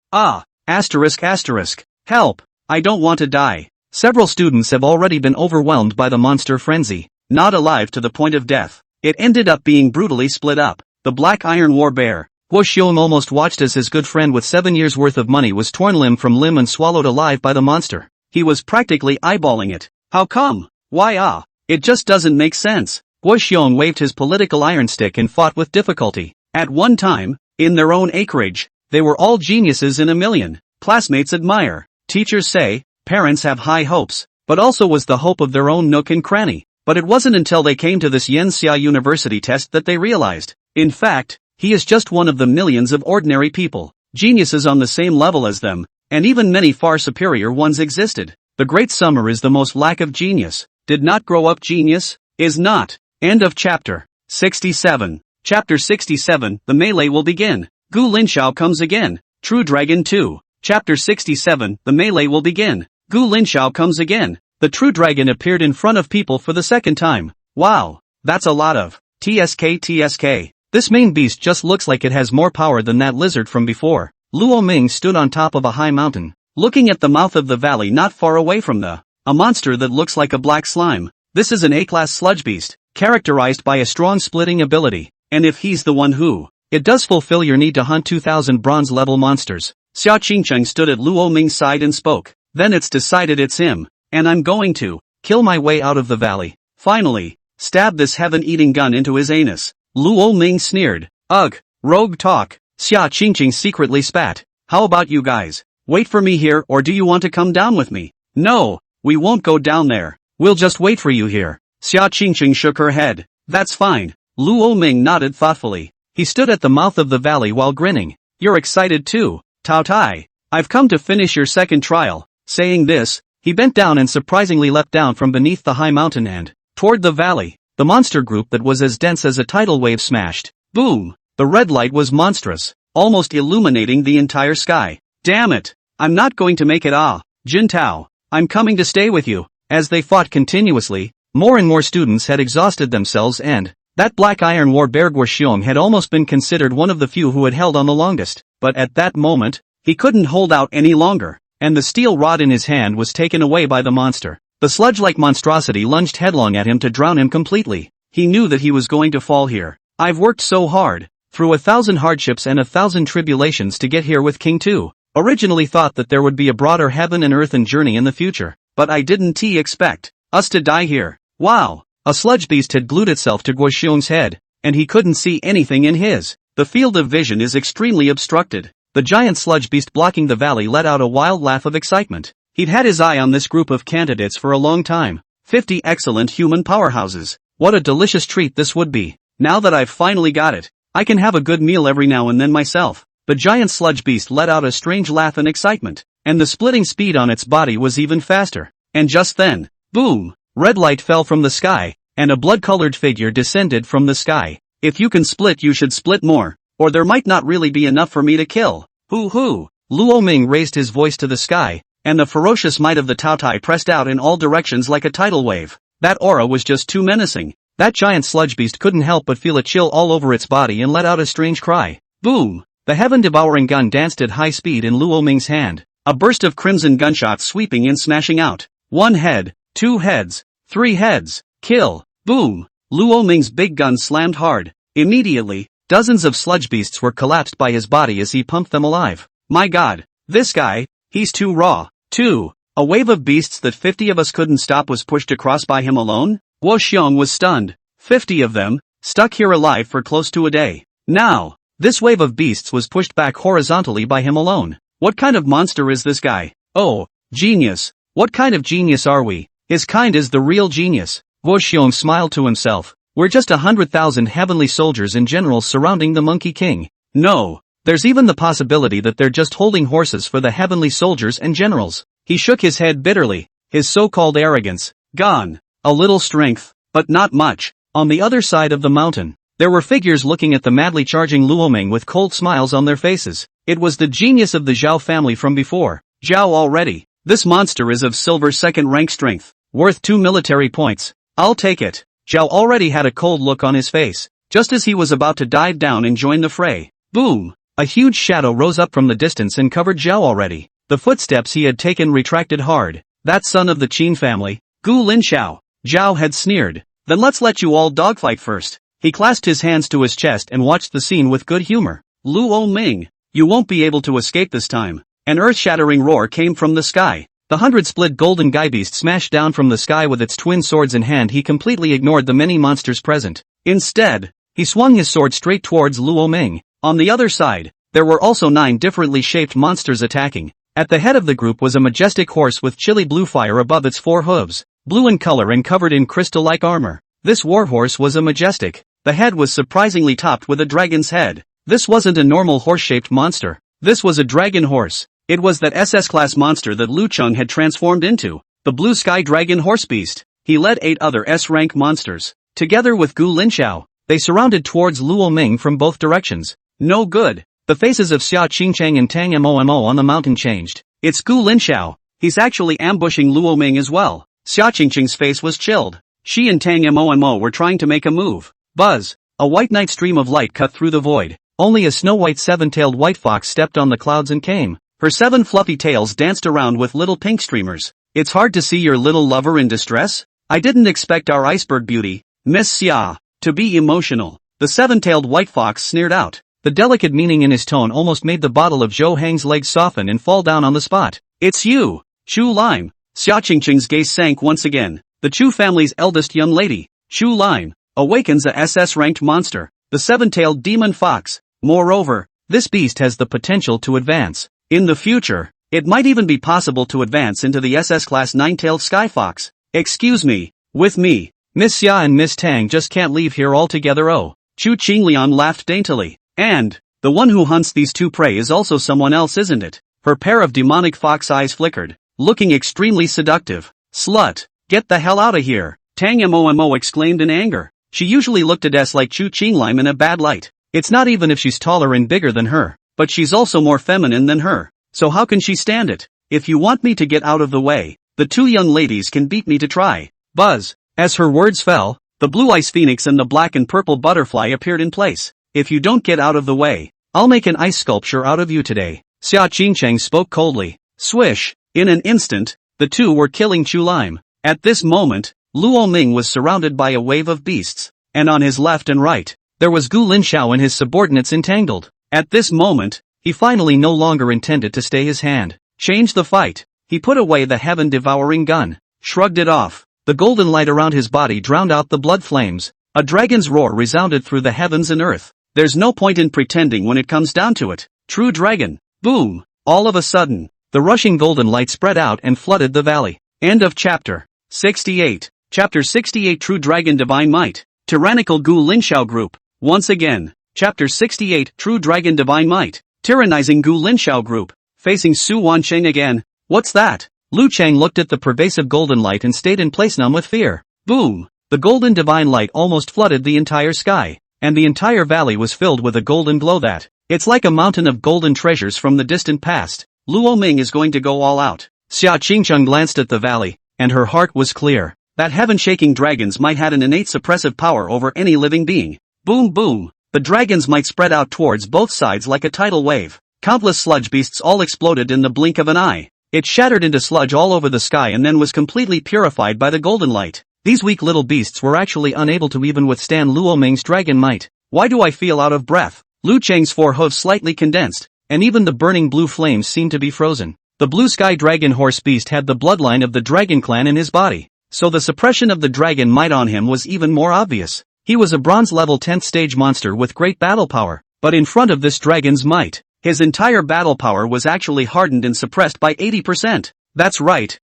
Speaker 1: Help! I don't want to die. Several students have already been overwhelmed by the monster frenzy, not alive to the point of death. It ended up being brutally split up. The black iron war bear, Guo Xiong almost watched as his good friend with 7 years' worth of money was torn limb from limb and swallowed alive by the monster. He was practically eyeballing it. How come? Why It just doesn't make sense. Guo Xiong waved his political iron stick and fought with difficulty. At one time, in their own acreage, they were all geniuses in a million. Classmates admire. Teachers say, parents have high hopes. but also was the hope of their own nook and cranny. But it wasn't until they came to this Yenxia University test that they realized. In fact, he is just one of the millions of ordinary people, geniuses on the same level as them, and even many far superior ones existed. The great summer is the most lack of genius. Did not grow up genius? Is not. End of chapter. 67. Chapter 67, the melee will begin. Gu Linxiao comes again. True Dragon 2. Chapter 67, the melee will begin. Gu Linxiao comes again. The True Dragon appeared in front of people for the second time. Wow. That's a lot of TSK. This main beast just looks like it has more power than that lizard from before. Luo Ming stood on top of a high mountain, looking at the mouth of the valley not far away from a monster that looks like a black slime. This is an A-class sludge beast, characterized by a strong splitting ability, and if he's the one who, it does fulfill your need to hunt 2000 bronze level monsters. Xiao Qingcheng stood at Luo Ming's side and spoke. Then it's decided it's him, and I'm going to kill my way out of the valley. Finally, stab this heaven-eating gun into his anus. Luo Ming sneered. Ugh, rogue talk. Xiao Qingcheng secretly spat. How about you guys? Wait for me here, or do you want to come down with me? No, we won't go down there. We'll just wait for you here. Xiao Qingcheng shook her head. That's fine. Luo Ming nodded thoughtfully. He stood at the mouth of the valley while grinning. You're excited too, Tao Tai. I've come to finish your second trial. Saying this, he bent down and surprisingly leapt down from beneath the high mountain and toward the valley. The monster group that was as dense as a tidal wave smashed. Boom! The red light was monstrous, almost illuminating the entire sky. Damn it! I'm not going to make it. Jin Tao, I'm coming to stay with you. As they fought continuously, more and more students had exhausted themselves and that black iron warbear Guoxiong had almost been considered one of the few who had held on the longest. But at that moment, he couldn't hold out any longer, and the steel rod in his hand was taken away by the monster. The sludge-like monstrosity lunged headlong at him to drown him completely. He knew that he was going to fall here. I've worked so hard, through 1,000 hardships and 1,000 tribulations to get here with King 2. Originally thought that there would be a broader heaven and earth and journey in the future, but I didn't expect us to die here. Wow! A sludge beast had glued itself to Guoxiong's head, and he couldn't see anything in his. The field of vision is extremely obstructed. The giant sludge beast blocking the valley let out a wild laugh of excitement. He'd had his eye on this group of candidates for a long time. 50 excellent human powerhouses. What a delicious treat this would be. Now that I've finally got it, I can have a good meal every now and then myself. The giant sludge beast let out a strange laugh in excitement, and the splitting speed on its body was even faster. And just then, boom! Red light fell from the sky, and a blood-colored figure descended from the sky. If you can split, you should split more, or there might not really be enough for me to kill. Hoo! Luo Ming raised his voice to the sky, and the ferocious might of the Tao Tai pressed out in all directions like a tidal wave. That aura was just too menacing. That giant sludge beast couldn't help but feel a chill all over its body and let out a strange cry. Boom! The heaven-devouring gun danced at high speed in Luo Ming's hand. A burst of crimson gunshots sweeping in, smashing out. 1 head, 2 heads, 3 heads. Kill! Boom! Luo Ming's big gun slammed hard. Immediately, dozens of sludge beasts were collapsed by his body as he pumped them alive. My god! This guy, he's too raw. 2. A wave of beasts that 50 of us couldn't stop was pushed across by him alone? Guoxiong was stunned. 50 of them, stuck here alive for close to a day. Now, this wave of beasts was pushed back horizontally by him alone. What kind of monster is this guy? Oh, genius. What kind of genius are we? His kind is the real genius. Guoxiong smiled to himself. We're just 100,000 heavenly soldiers and generals surrounding the Monkey King. No, there's even the possibility that they're just holding horses for the heavenly soldiers and generals. He shook his head bitterly. His so-called arrogance, gone. A little strength, but not much. On the other side of the mountain, there were figures looking at the madly charging Luo Ming with cold smiles on their faces. It was the genius of the Zhao family from before. Zhao already. This monster is of silver 2nd rank strength, worth 2 military points. I'll take it. Zhao already had a cold look on his face, just as he was about to dive down and join the fray. Boom! A huge shadow rose up from the distance and covered Zhao already. The footsteps he had taken retracted hard. That son of the Qin family, Gu Linxiao. Zhao had sneered. Then let's let you all dogfight first. He clasped his hands to his chest and watched the scene with good humor. Luo Ming, you won't be able to escape this time. An earth-shattering roar came from the sky. The 100-split golden guy beast smashed down from the sky with its twin swords in hand. He completely ignored the many monsters present. Instead, he swung his sword straight towards Luo Ming. On the other side, there were also 9 differently shaped monsters attacking. At the head of the group was a majestic horse with chilly blue fire above its 4 hooves, blue in color and covered in crystal-like armor. This warhorse was a majestic. The head was surprisingly topped with a dragon's head. This wasn't a normal horse-shaped monster. This was a dragon horse. It was that SS-class monster that Lu Cheng had transformed into, the blue sky dragon horse beast. He led 8 other S-rank monsters. Together with Gu Linxiao, they surrounded towards Luo Ming from both directions. No good. The faces of Xia Qingcheng and Tang Mo on the mountain changed. It's Gu Linxiao. He's actually ambushing Luo Ming as well. Xia Qingcheng's face was chilled. She and Tang Mo were trying to make a move. Buzz. A white night stream of light cut through the void. Only a snow-white 7-tailed white fox stepped on the clouds and came. Her 7 fluffy tails danced around with little pink streamers. It's hard to see your little lover in distress? I didn't expect our iceberg beauty, Miss Xia, to be emotional. The 7-tailed white fox sneered out. The delicate meaning in his tone almost made the bottle of Zhou Hang's legs soften and fall down on the spot. It's you, Chu Lime. Xia Qingcheng's gaze sank once again. The Chu family's eldest young lady, Chu Lime, awakens a SS-ranked monster, the 7-tailed demon fox. Moreover, this beast has the potential to advance. In the future, it might even be possible to advance into the SS-class 9-tailed sky fox. Excuse me, with me, Miss Xia and Miss Tang just can't leave here altogether. Oh, Chu Qingliang laughed daintily. And, the one who hunts these 2 prey is also someone else, isn't it? Her pair of demonic fox eyes flickered, looking extremely seductive. Slut, get the hell out of here, Tang Mo exclaimed in anger. She usually looked at us like Chu Qingliang in a bad light. It's not even if she's taller and bigger than her, but she's also more feminine than her. So how can she stand it? If you want me to get out of the way, the 2 young ladies can beat me to try. Buzz. As her words fell, the blue ice phoenix and the black and purple butterfly appeared in place. If you don't get out of the way, I'll make an ice sculpture out of you today. Xia Qingcheng spoke coldly. Swish. In an instant, the 2 were killing Chu Lime. At this moment, Luo Ming was surrounded by a wave of beasts, and on his left and right, there was Gu Linxiao and his subordinates entangled. At this moment, he finally no longer intended to stay his hand. Change the fight. He put away the heaven-devouring gun, shrugged it off. The golden light around his body drowned out the blood flames. A dragon's roar resounded through the heavens and earth. There's no point in pretending when it comes down to it. True dragon. Boom. All of a sudden, the rushing golden light spread out and flooded the valley. End of chapter 68. Chapter 68 True Dragon Divine Might. Tyrannical Gu Linxiao Group. Once again. Chapter 68 True Dragon Divine Might. Tyrannizing Gu Linxiao Group. Facing Su Wancheng again. What's that? Lu Cheng looked at the pervasive golden light and stayed in place numb with fear. Boom. The golden divine light almost flooded the entire sky, and the entire valley was filled with a golden glow that, it's like a mountain of golden treasures from the distant past. Luo Ming is going to go all out. Xia Qingcheng glanced at the valley, and her heart was clear. That heaven-shaking dragons might have an innate suppressive power over any living being. Boom boom. The dragons might spread out towards both sides like a tidal wave. Countless sludge beasts all exploded in the blink of an eye. It shattered into sludge all over the sky and then was completely purified by the golden light. These weak little beasts were actually unable to even withstand Luo Ming's dragon might. Why do I feel out of breath? Lu Cheng's 4 hooves slightly condensed, and even the burning blue flames seemed to be frozen. The blue sky dragon horse beast had the bloodline of the dragon clan in his body, so the suppression of the dragon might on him was even more obvious. He was a bronze level 10th stage monster with great battle power, but in front of this dragon's might, his entire battle power was actually hardened and suppressed by 80%. That's right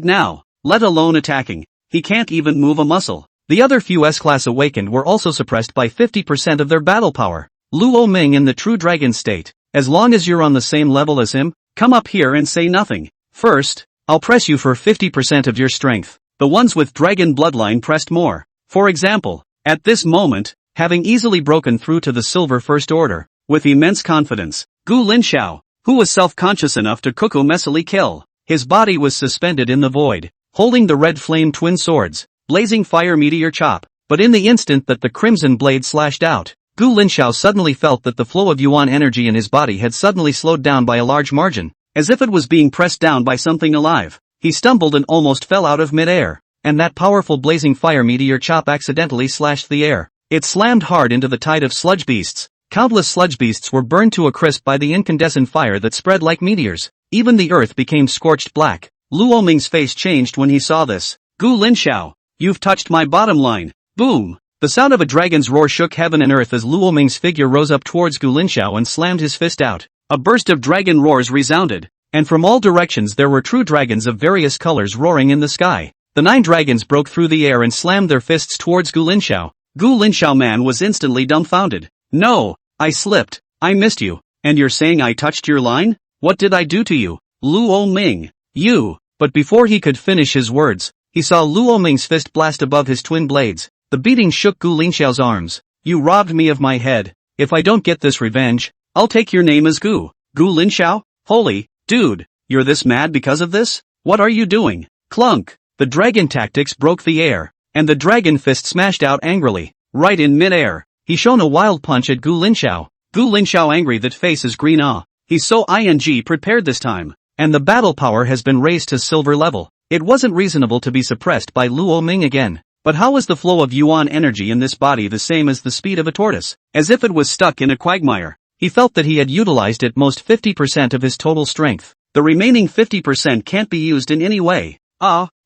Speaker 1: now, let alone attacking. He can't even move a muscle. The other few S-class awakened were also suppressed by 50% of their battle power. Luo Ming in the true dragon state. As long as you're on the same level as him, come up here and say nothing. First, I'll press you for 50% of your strength. The ones with dragon bloodline pressed more. For example, at this moment, having easily broken through to the Silver First Order, with immense confidence, Gu Linxiao, who was self-conscious enough to cuckoo messily kill, his body was suspended in the void, holding the red flame twin swords, blazing fire meteor chop. But in the instant that the crimson blade slashed out, Gu Linxiao suddenly felt that the flow of yuan energy in his body had suddenly slowed down by a large margin, as if it was being pressed down by something alive. He stumbled and almost fell out of mid-air, and that powerful blazing fire meteor chop accidentally slashed the air. It slammed hard into the tide of sludge beasts. Countless sludge beasts were burned to a crisp by the incandescent fire that spread like meteors. Even the earth became scorched black. Luo Ming's face changed when he saw this. Gu Linxiao, you've touched my bottom line. Boom! The sound of a dragon's roar shook heaven and earth as Luo Ming's figure rose up towards Gu Linxiao and slammed his fist out. A burst of dragon roars resounded. and from all directions there were true dragons of various colors roaring in the sky. The 9 dragons broke through the air and slammed their fists towards Gu Linxiao. Gu Linxiao man was instantly dumbfounded. No, I slipped. I missed you. And you're saying I touched your line? What did I do to you? Luo Ming. You. But before he could finish his words, he saw Luo Ming's fist blast above his twin blades. The beating shook Gu Linxiao's arms. You robbed me of my head. If I don't get this revenge, I'll take your name as Gu. Gu Linxiao? Holy, dude, you're this mad because of this? What are you doing? Clunk. The dragon tactics broke the air, and the dragon fist smashed out angrily. Right in mid-air, he shone a wild punch at Gu Linxiao. Gu Linxiao angry that face is green. He's so prepared this time, and the battle power has been raised to silver level. It wasn't reasonable to be suppressed by Luo Ming again. But how was the flow of yuan energy in this body the same as the speed of a tortoise? As if it was stuck in a quagmire. He felt that he had utilized at most 50% of his total strength. The remaining 50% can't be used in any way.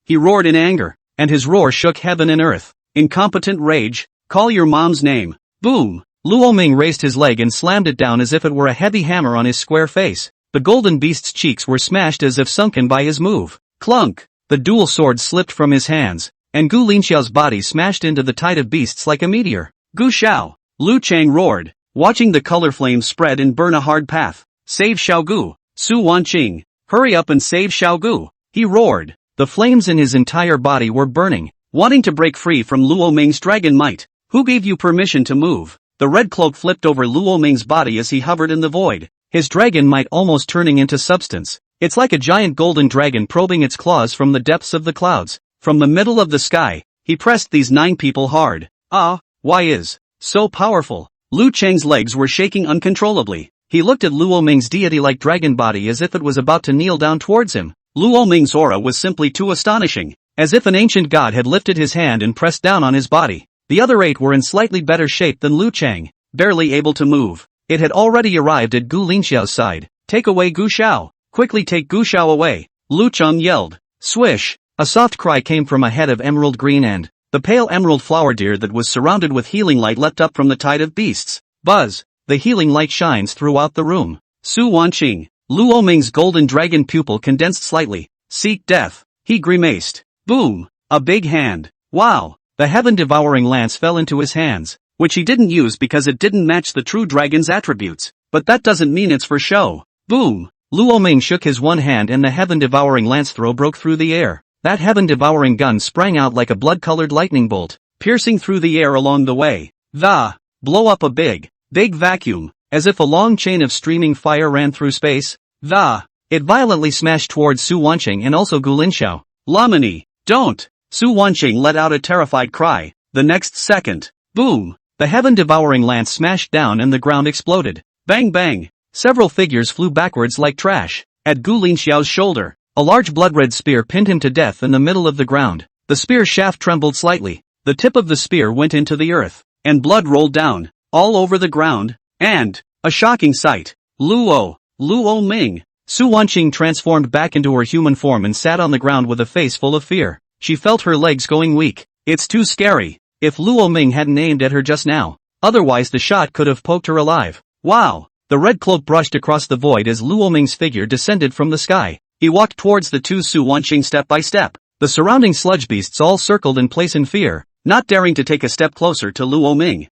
Speaker 1: He roared in anger, and his roar shook heaven and earth. Incompetent rage, call your mom's name. Boom! Luo Ming raised his leg and slammed it down as if it were a heavy hammer on his square face. The golden beast's cheeks were smashed as if sunken by his move. Clunk! The dual sword slipped from his hands, and Gu Linxiao's body smashed into the tide of beasts like a meteor. Gu Xiao! Lu Chang roared, watching the color flames spread and burn a hard path. Save Xiao Gu! Su Wanqing! Hurry up and save Xiao Gu! He roared. The flames in his entire body were burning, wanting to break free from Luo Ming's dragon might. Who gave you permission to move? The red cloak flipped over Luo Ming's body as he hovered in the void, his dragon might almost turning into substance. It's like a giant golden dragon probing its claws from the depths of the clouds. From the middle of the sky, he pressed these 9 people hard. Why is so powerful? Lu Cheng's legs were shaking uncontrollably. He looked at Luo Ming's deity-like dragon body as if it was about to kneel down towards him. Luo Ming's aura was simply too astonishing, as if an ancient god had lifted his hand and pressed down on his body. The other 8 were in slightly better shape than Lu Cheng, barely able to move. It had already arrived at Gu Linxiao's side. Take away Gu Xiao. Quickly take Gu Xiao away. Lu Cheng yelled. Swish! A soft cry came from a head of emerald green and the pale emerald flower deer that was surrounded with healing light leapt up from the tide of beasts. Buzz! The healing light shines throughout the room. Su Wanqing. Luo Ming's golden dragon pupil condensed slightly. Seek death. He grimaced. Boom! A big hand. Wow! The heaven-devouring lance fell into his hands, which he didn't use because it didn't match the true dragon's attributes. But that doesn't mean it's for show. Boom! Luo Ming shook his one hand and the heaven-devouring lance throw broke through the air. That heaven-devouring gun sprang out like a blood-colored lightning bolt, piercing through the air along the way. Blow up a big vacuum, as if a long chain of streaming fire ran through space. It violently smashed towards Su Wanqing and also Gu Linxiao. Lamini, don't! Su Wanqing let out a terrified cry. The next second, boom! The heaven-devouring lance smashed down and the ground exploded. Bang bang! Several figures flew backwards like trash. At Gu Linxiao's shoulder, a large blood-red spear pinned him to death in the middle of the ground. The spear shaft trembled slightly. The tip of the spear went into the earth, and blood rolled down, all over the ground, and a shocking sight. Luo Ming. Su Wanqing transformed back into her human form and sat on the ground with a face full of fear. She felt her legs going weak. It's too scary. If Luo Ming hadn't aimed at her just now, otherwise the shot could have poked her alive. Wow! The red cloak brushed across the void as Luo Ming's figure descended from the sky. He walked towards the 2 Su Wanqing step by step. The surrounding sludge beasts all circled in place in fear, not daring to take a step closer to Luo Ming.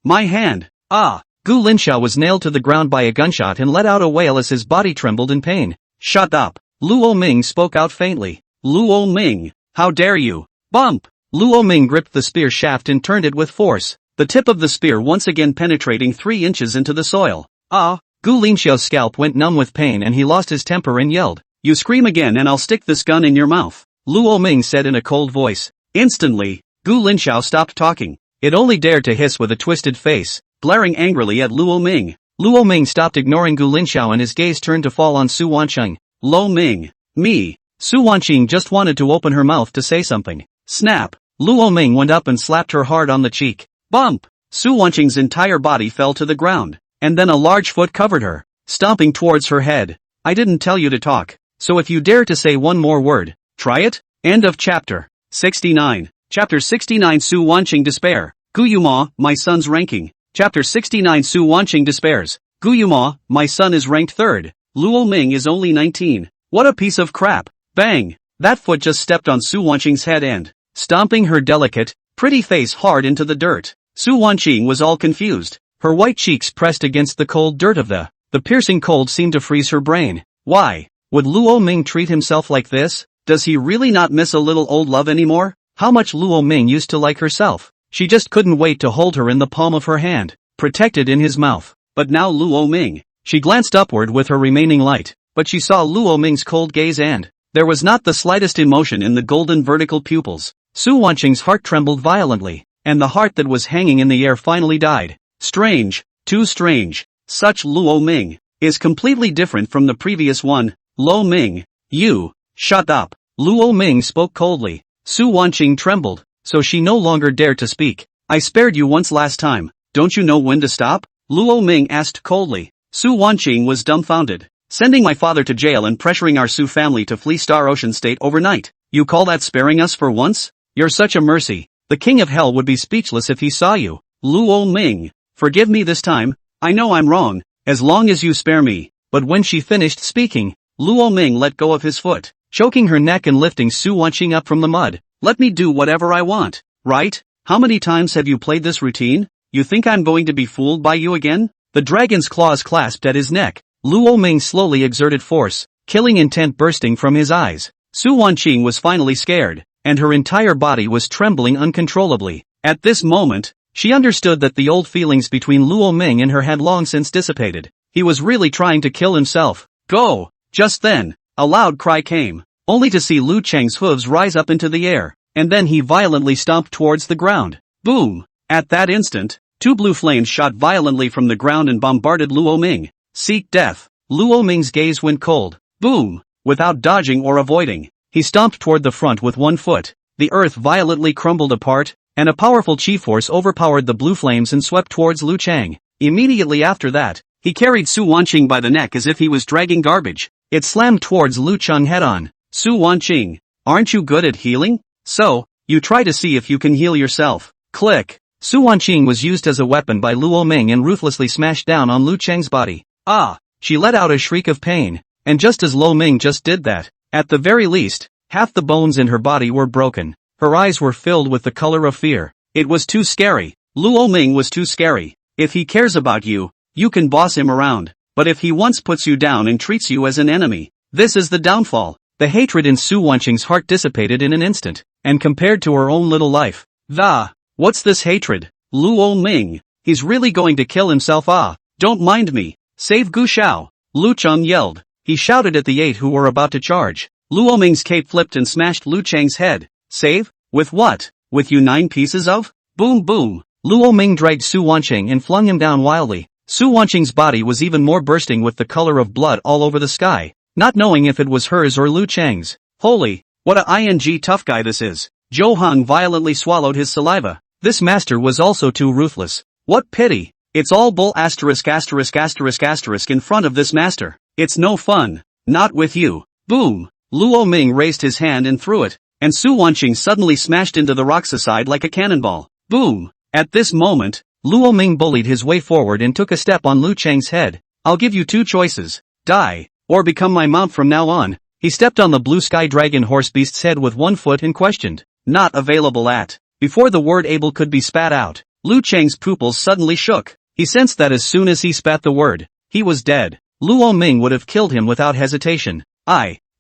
Speaker 1: My hand. Gu Linxiao was nailed to the ground by a gunshot and let out a wail as his body trembled in pain. Shut up! Luo Ming spoke out faintly. Luo Ming, how dare you? Bump! Luo Ming gripped the spear shaft and turned it with force, the tip of the spear once again penetrating 3 inches into the soil. Gu Linxiao's scalp went numb with pain and he lost his temper and yelled. You scream again and I'll stick this gun in your mouth, Luo Ming said in a cold voice. Instantly, Gu Linxiao stopped talking. It only dared to hiss with a twisted face, glaring angrily at Luo Ming. Luo Ming stopped ignoring Gu Linxiao and his gaze turned to fall on Su Wanqing. Lo Ming. Me. Su Wanqing just wanted to open her mouth to say something. Snap! Luo Ming went up and slapped her hard on the cheek. Bump! Su Wanqing's entire body fell to the ground, and then a large foot covered her, stomping towards her head. I didn't tell you to talk, so if you dare to say one more word, try it? End of chapter 69. Chapter 69 Su Wanqing despair. Guyuma, my son's ranking. Chapter 69 Su Wanqing despairs. Guyuma, my son is ranked 3rd. Luo Ming is only 19. What a piece of crap. Bang! That foot just stepped on Su Wanqing's head and, stomping her delicate, pretty face hard into the dirt. Su Wanqing was all confused. Her white cheeks pressed against the cold dirt of the piercing cold seemed to freeze her brain. Why would Luo Ming treat himself like this? Does he really not miss a little old love anymore? How much Luo Ming used to like herself. She just couldn't wait to hold her in the palm of her hand, protected in his mouth. But now Luo Ming. She glanced upward with her remaining light, but she saw Luo Ming's cold gaze and there was not the slightest emotion in the golden vertical pupils. Su Wanqing's heart trembled violently, and the heart that was hanging in the air finally died. Strange, too strange. Such Luo Ming is completely different from the previous one. Luo Ming, you, shut up. Luo Ming spoke coldly. Su Wanqing trembled, so she no longer dared to speak. I spared you once last time, don't you know when to stop? Luo Ming asked coldly. Su Wanqing was dumbfounded. Sending my father to jail and pressuring our Su family to flee Star Ocean State overnight. You call that sparing us for once? You're such a mercy. The king of hell would be speechless if he saw you. Luo Ming, forgive me this time. I know I'm wrong, as long as you spare me. But when she finished speaking, Luo Ming let go of his foot, choking her neck and lifting Su Wanqing up from the mud. Let me do whatever I want, right? How many times have you played this routine? You think I'm going to be fooled by you again? The dragon's claws clasped at his neck. Luo Ming slowly exerted force, killing intent bursting from his eyes. Su Wanqing was finally scared, and her entire body was trembling uncontrollably. At this moment, she understood that the old feelings between Luo Ming and her had long since dissipated. He was really trying to kill himself. Go! Just then, a loud cry came, only to see Lu Cheng's hooves rise up into the air, and then he violently stomped towards the ground. Boom! At that instant, two blue flames shot violently from the ground and bombarded Luo Ming. Seek death. Luo Ming's gaze went cold. Boom! Without dodging or avoiding, he stomped toward the front with one foot. The earth violently crumbled apart, and a powerful chi force overpowered the blue flames and swept towards Lu Cheng. Immediately after that, he carried Su Wanqing by the neck as if he was dragging garbage. It slammed towards Lu Cheng head-on. Su Wanqing, aren't you good at healing? So, you try to see if you can heal yourself. Click. Su Wanqing was used as a weapon by Luo Ming and ruthlessly smashed down on Lu Cheng's body. Ah! She let out a shriek of pain, and just as Luo Ming just did that, at the very least, half the bones in her body were broken. Her eyes were filled with the color of fear. It was too scary. Luo Ming was too scary. If he cares about you, you can boss him around. But if he once puts you down and treats you as an enemy, this is the downfall. The hatred in Su Wanqing's heart dissipated in an instant, and compared to her own little life. What's this hatred? Luo Ming, he's really going to kill himself. Don't mind me. Save Gu Shao. Lu Cheng yelled. He shouted at the 8 who were about to charge. Luo Ming's cape flipped and smashed Lu Cheng's head. Save? With what? With you 9 pieces of? Boom boom. Luo Ming dragged Su Wanqing and flung him down wildly. Su Wanqing's body was even more bursting with the color of blood all over the sky, not knowing if it was hers or Lu Cheng's. Holy, what a ing tough guy this is. Zhou Heng violently swallowed his saliva. This master was also too ruthless. What pity. It's all bull ***** in front of this master. It's no fun. Not with you. Boom. Luo Ming raised his hand and threw it, and Su Wanqing suddenly smashed into the rocks aside like a cannonball. Boom. At this moment, Luo Ming bullied his way forward and took a step on Lu Cheng's head. I'll give you 2 choices. Die, or become my mount from now on. He stepped on the blue sky dragon horse beast's head with one foot and questioned. Not available at. Before the word able could be spat out, Lu Cheng's pupils suddenly shook. He sensed that as soon as he spat the word, he was dead. Luo Ming would have killed him without hesitation.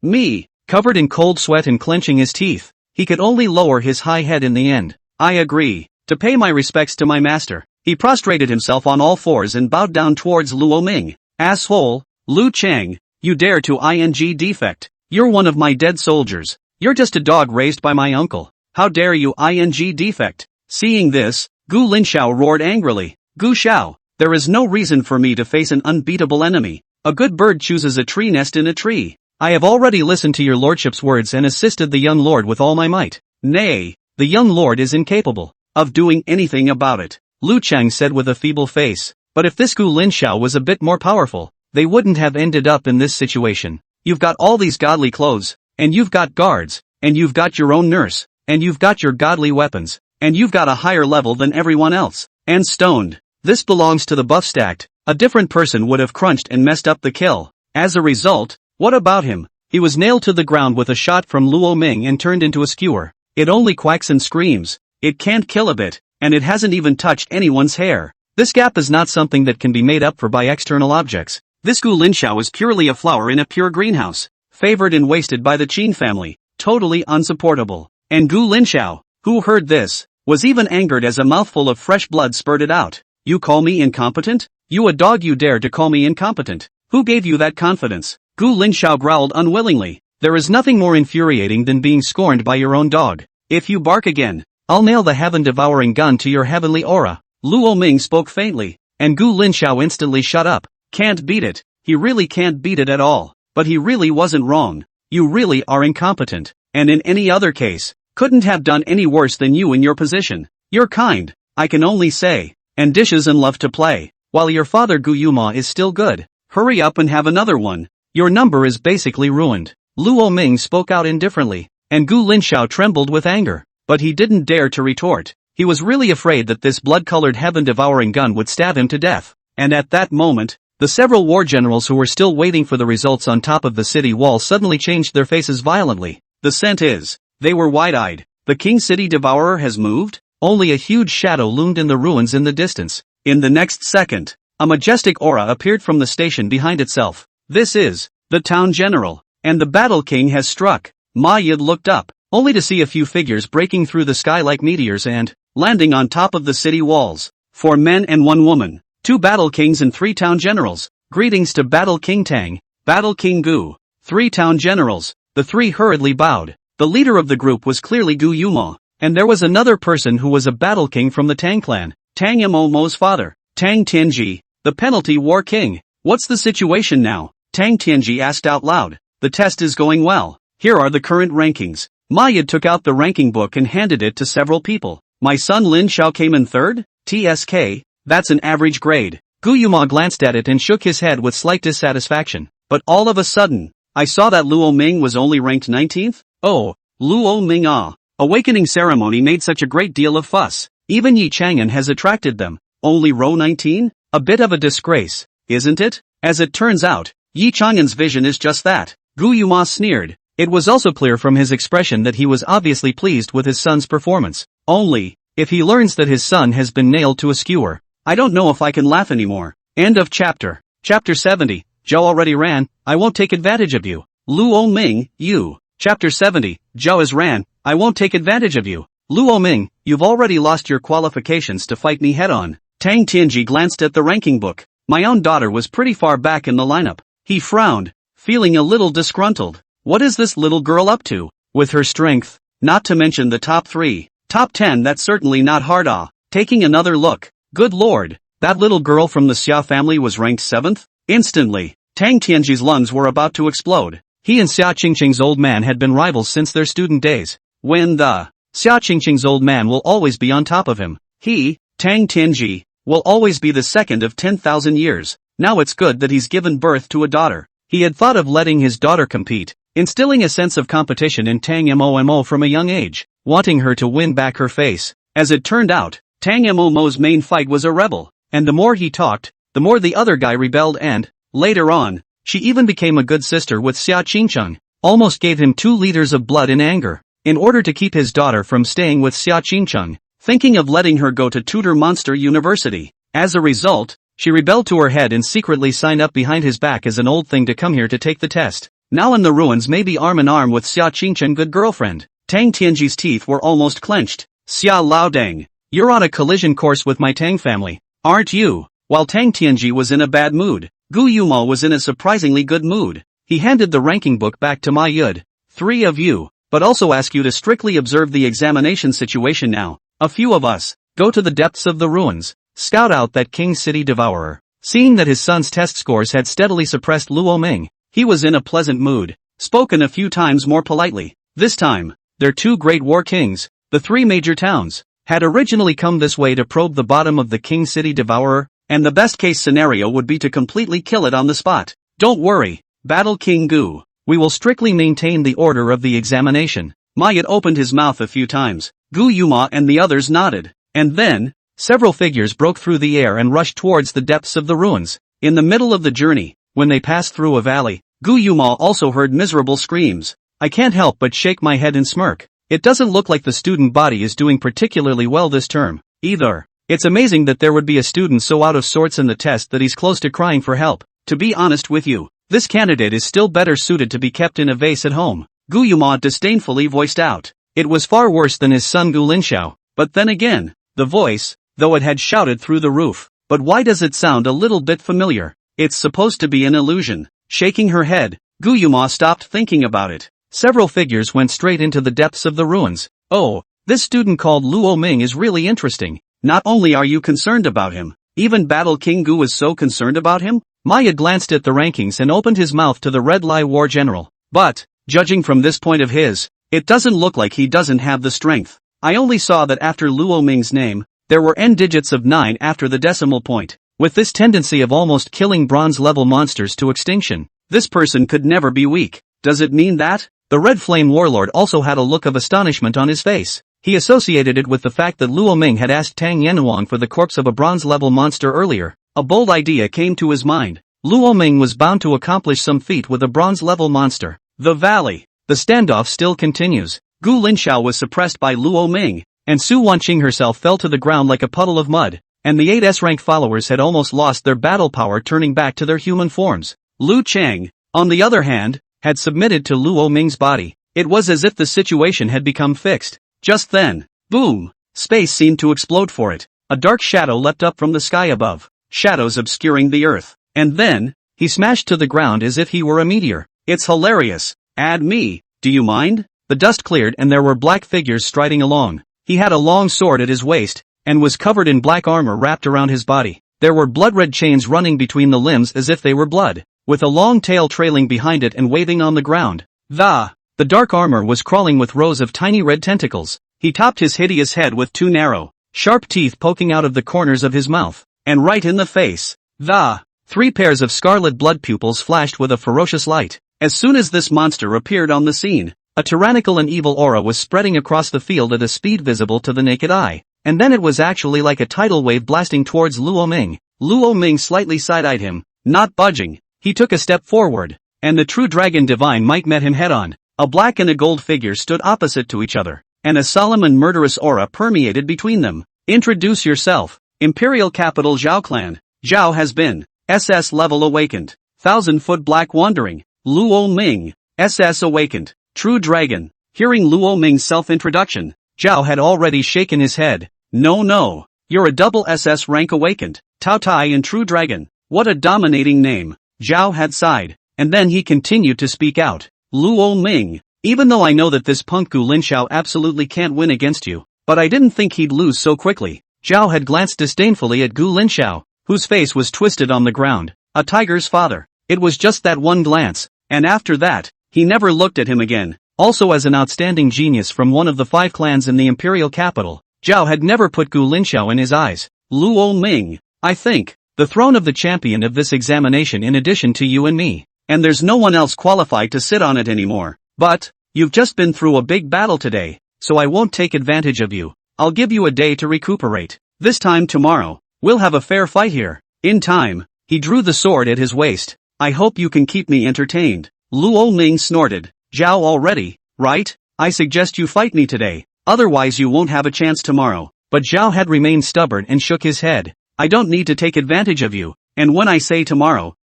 Speaker 1: Me. Covered in cold sweat and clenching his teeth, he could only lower his high head in the end. I agree. To pay my respects to my master. He prostrated himself on all fours and bowed down towards Luo Ming. Asshole, Lu Cheng, you dare to ing defect. You're one of my dead soldiers. You're just a dog raised by my uncle. How dare you ing defect? Seeing this, Gu Linshao roared angrily. Gu Shao, there is no reason for me to face an unbeatable enemy. A good bird chooses a tree nest in a tree. I have already listened to your lordship's words and assisted the young lord with all my might. Nay, the young lord is incapable of doing anything about it, Lu Cheng said with a feeble face. But if this Gu Linshao was a bit more powerful, they wouldn't have ended up in this situation. You've got all these godly clothes, and you've got guards, and you've got your own nurse, and you've got your godly weapons, and you've got a higher level than everyone else. And stoned. This belongs to the buff stacked. A different person would have crunched and messed up the kill. As a result, what about him? He was nailed to the ground with a shot from Luo Ming and turned into a skewer. It only quacks and screams. It can't kill a bit, and it hasn't even touched anyone's hair. This gap is not something that can be made up for by external objects. This Gu Linxiao is purely a flower in a pure greenhouse. Favored and wasted by the Qin family. Totally unsupportable. And Gu Linxiao, who heard this, was even angered as a mouthful of fresh blood spurted out. You call me incompetent? You a dog, you dare to call me incompetent? Who gave you that confidence? Gu Linxiao growled unwillingly. There is nothing more infuriating than being scorned by your own dog. If you bark again, I'll nail the heaven-devouring gun to your heavenly aura. Luo Ming spoke faintly, and Gu Linxiao instantly shut up. Can't beat it. He really can't beat it at all. But he really wasn't wrong. You really are incompetent. And in any other case, couldn't have done any worse than you in your position. You're kind, I can only say. And dishes and love to play. While your father Gu Yuma is still good. Hurry up and have another one. Your number is basically ruined. Luo Ming spoke out indifferently, and Gu Linxiao trembled with anger. But he didn't dare to retort. He was really afraid that this blood-colored heaven-devouring gun would stab him to death. And at that moment, the several war generals who were still waiting for the results on top of the city wall suddenly changed their faces violently. The scent is. They were wide-eyed. The King City Devourer has moved? Only a huge shadow loomed in the ruins in the distance. In the next second, a majestic aura appeared from the station behind itself. This is the town general, and the battle king has struck. Ma Yid looked up, only to see a few figures breaking through the sky like meteors and landing on top of the city walls. 4 men and 1 woman, 2 battle kings and 3 town generals. Greetings to Battle King Tang, Battle King Gu, 3 town generals. The 3 hurriedly bowed. The leader of the group was clearly Gu Yuma, and there was another person who was a battle king from the Tang clan, Tang Mo's father, Tang Tianji, the penalty war king. What's the situation now? Tang Tianji asked out loud. The test is going well. Here are the current rankings. Ma Yid took out the ranking book and handed it to several people. My son Lin Xiao came in 3rd? TSK, that's an average grade. Gu Yuma glanced at it and shook his head with slight dissatisfaction. But all of a sudden, I saw that Luo Ming was only ranked 19th? Oh, Luo Ming ah. Awakening ceremony made such a great deal of fuss. Even Yi Chang'an has attracted them. Only row 19? A bit of a disgrace, isn't it? As it turns out, Yi Chang'an's vision is just that. Gu Yuma sneered. It was also clear from his expression that he was obviously pleased with his son's performance. Only, if he learns that his son has been nailed to a skewer, I don't know if I can laugh anymore. End of chapter. Chapter 70. Zhou already ran, I won't take advantage of you. Luo Ming, you. Chapter 70. Zhou has ran, I won't take advantage of you. Luo Ming, you've already lost your qualifications to fight me head-on. Tang Tianji glanced at the ranking book. My own daughter was pretty far back in the lineup. He frowned, feeling a little disgruntled. What is this little girl up to? With her strength, not to mention the top 3. Top 10, that's certainly not hard ah. Taking another look. Good lord, that little girl from the Xia family was ranked 7th? Instantly, Tang Tianji's lungs were about to explode. He and Xia Qingqing's old man had been rivals since their student days. When the Xia Qingqing's old man will always be on top of him. He, Tang Tianji, will always be the second of 10,000 years. Now it's good that he's given birth to a daughter. He had thought of letting his daughter compete, instilling a sense of competition in Tang Mo from a young age, wanting her to win back her face. As it turned out, Tang Mo's main fight was a rebel, and the more he talked, the more the other guy rebelled and, later on, she even became a good sister with Xia Qingqing, almost gave him 2 liters of blood in anger, in order to keep his daughter from staying with Xia Qingqing, thinking of letting her go to Tutor Monster University. As a result, she rebelled to her head and secretly signed up behind his back as an old thing to come here to take the test. Now in the ruins, maybe arm in arm with Xia Qingqing, good girlfriend. Tang Tianji's teeth were almost clenched. Xia Laodang, you're on a collision course with my Tang family, aren't you? While Tang Tianji was in a bad mood, Gu Yuma was in a surprisingly good mood. He handed the ranking book back to Ma Yud. 3 of you, but also ask you to strictly observe the examination situation now. A few of us, go to the depths of the ruins, scout out that King City Devourer. Seeing that his son's test scores had steadily suppressed Luo Ming, he was in a pleasant mood, spoken a few times more politely. This time, their 2 great war kings, the 3 major towns, had originally come this way to probe the bottom of the King City Devourer, and the best case scenario would be to completely kill it on the spot. Don't worry, Battle King Gu, we will strictly maintain the order of the examination. Ma Yid opened his mouth a few times. Gu Yuma and the others nodded. And then, several figures broke through the air and rushed towards the depths of the ruins. In the middle of the journey, when they passed through a valley, Gu Yuma also heard miserable screams. I can't help but shake my head and smirk. It doesn't look like the student body is doing particularly well this term, either. It's amazing that there would be a student so out of sorts in the test that he's close to crying for help. To be honest with you, this candidate is still better suited to be kept in a vase at home, Gu Yuma disdainfully voiced out. It was far worse than his son Gu Linxiao, but then again, the voice, though it had shouted through the roof, but why does it sound a little bit familiar? It's supposed to be an illusion. Shaking her head, Gu Yuma stopped thinking about it. Several figures went straight into the depths of the ruins. Oh, this student called Luo Ming is really interesting. Not only are you concerned about him, even Battle King Gu is so concerned about him? Maya glanced at the rankings and opened his mouth to the Red Lai War General. But, judging from this point of his, it doesn't look like he doesn't have the strength. I only saw that after Luo Ming's name, there were n digits of 9 after the decimal point. With this tendency of almost killing bronze-level monsters to extinction, this person could never be weak. Does it mean that? The Red Flame Warlord also had a look of astonishment on his face. He associated it with the fact that Luo Ming had asked Tang Yanhuang for the corpse of a bronze-level monster earlier. A bold idea came to his mind. Luo Ming was bound to accomplish some feat with a bronze-level monster. The valley. The standoff still continues. Gu Linxiao was suppressed by Luo Ming, and Su Wanqing herself fell to the ground like a puddle of mud, and the 8 S-rank followers had almost lost their battle power, turning back to their human forms. Lu Chang, on the other hand, had submitted to Luo Ming's body. It was as if the situation had become fixed. Just then, boom! Space seemed to explode for it. A dark shadow leapt up from the sky above, shadows obscuring the earth. And then, he smashed to the ground as if he were a meteor. It's hilarious. Add me, do you mind? The dust cleared and there were black figures striding along. He had a long sword at his waist, and was covered in black armor wrapped around his body. There were blood-red chains running between the limbs as if they were blood, with a long tail trailing behind it and waving on the ground. The dark armor was crawling with rows of tiny red tentacles. He topped his hideous head with 2 narrow, sharp teeth poking out of the corners of his mouth, and right in the face. 3 pairs of scarlet blood pupils flashed with a ferocious light. As soon as this monster appeared on the scene, a tyrannical and evil aura was spreading across the field at a speed visible to the naked eye, and then it was actually like a tidal wave blasting towards Luo Ming. Luo Ming slightly side-eyed him, not budging. He took a step forward, and the true dragon divine might met him head-on. A black and a gold figure stood opposite to each other, and a solemn and murderous aura permeated between them. Introduce yourself. Imperial capital Zhao clan. Zhao has been SS level awakened. 1,000-foot black wandering. Luo Ming. SS awakened. True dragon. Hearing Luo Ming's self-introduction, Zhao had already shaken his head. No, you're a double SS rank awakened. Tao Tai and True Dragon. What a dominating name. Zhao had sighed, and then he continued to speak out. Luo Ming, even though I know that this punk Gu Linxiao absolutely can't win against you, but I didn't think he'd lose so quickly. Zhao had glanced disdainfully at Gu Linxiao, whose face was twisted on the ground. A tiger's father. It was just that one glance, and after that, he never looked at him again. Also, as an outstanding genius from one of the 5 clans in the imperial capital, Zhao had never put Gu Linxiao in his eyes. Luo Ming, I think, the throne of the champion of this examination in addition to you and me. And there's no one else qualified to sit on it anymore. But, you've just been through a big battle today, so I won't take advantage of you. I'll give you a day to recuperate. This time tomorrow, we'll have a fair fight here. In time, he drew the sword at his waist. I hope you can keep me entertained. Luo Ming snorted. Zhao already, right? I suggest you fight me today, otherwise you won't have a chance tomorrow. But Zhao had remained stubborn and shook his head. I don't need to take advantage of you, and when I say tomorrow,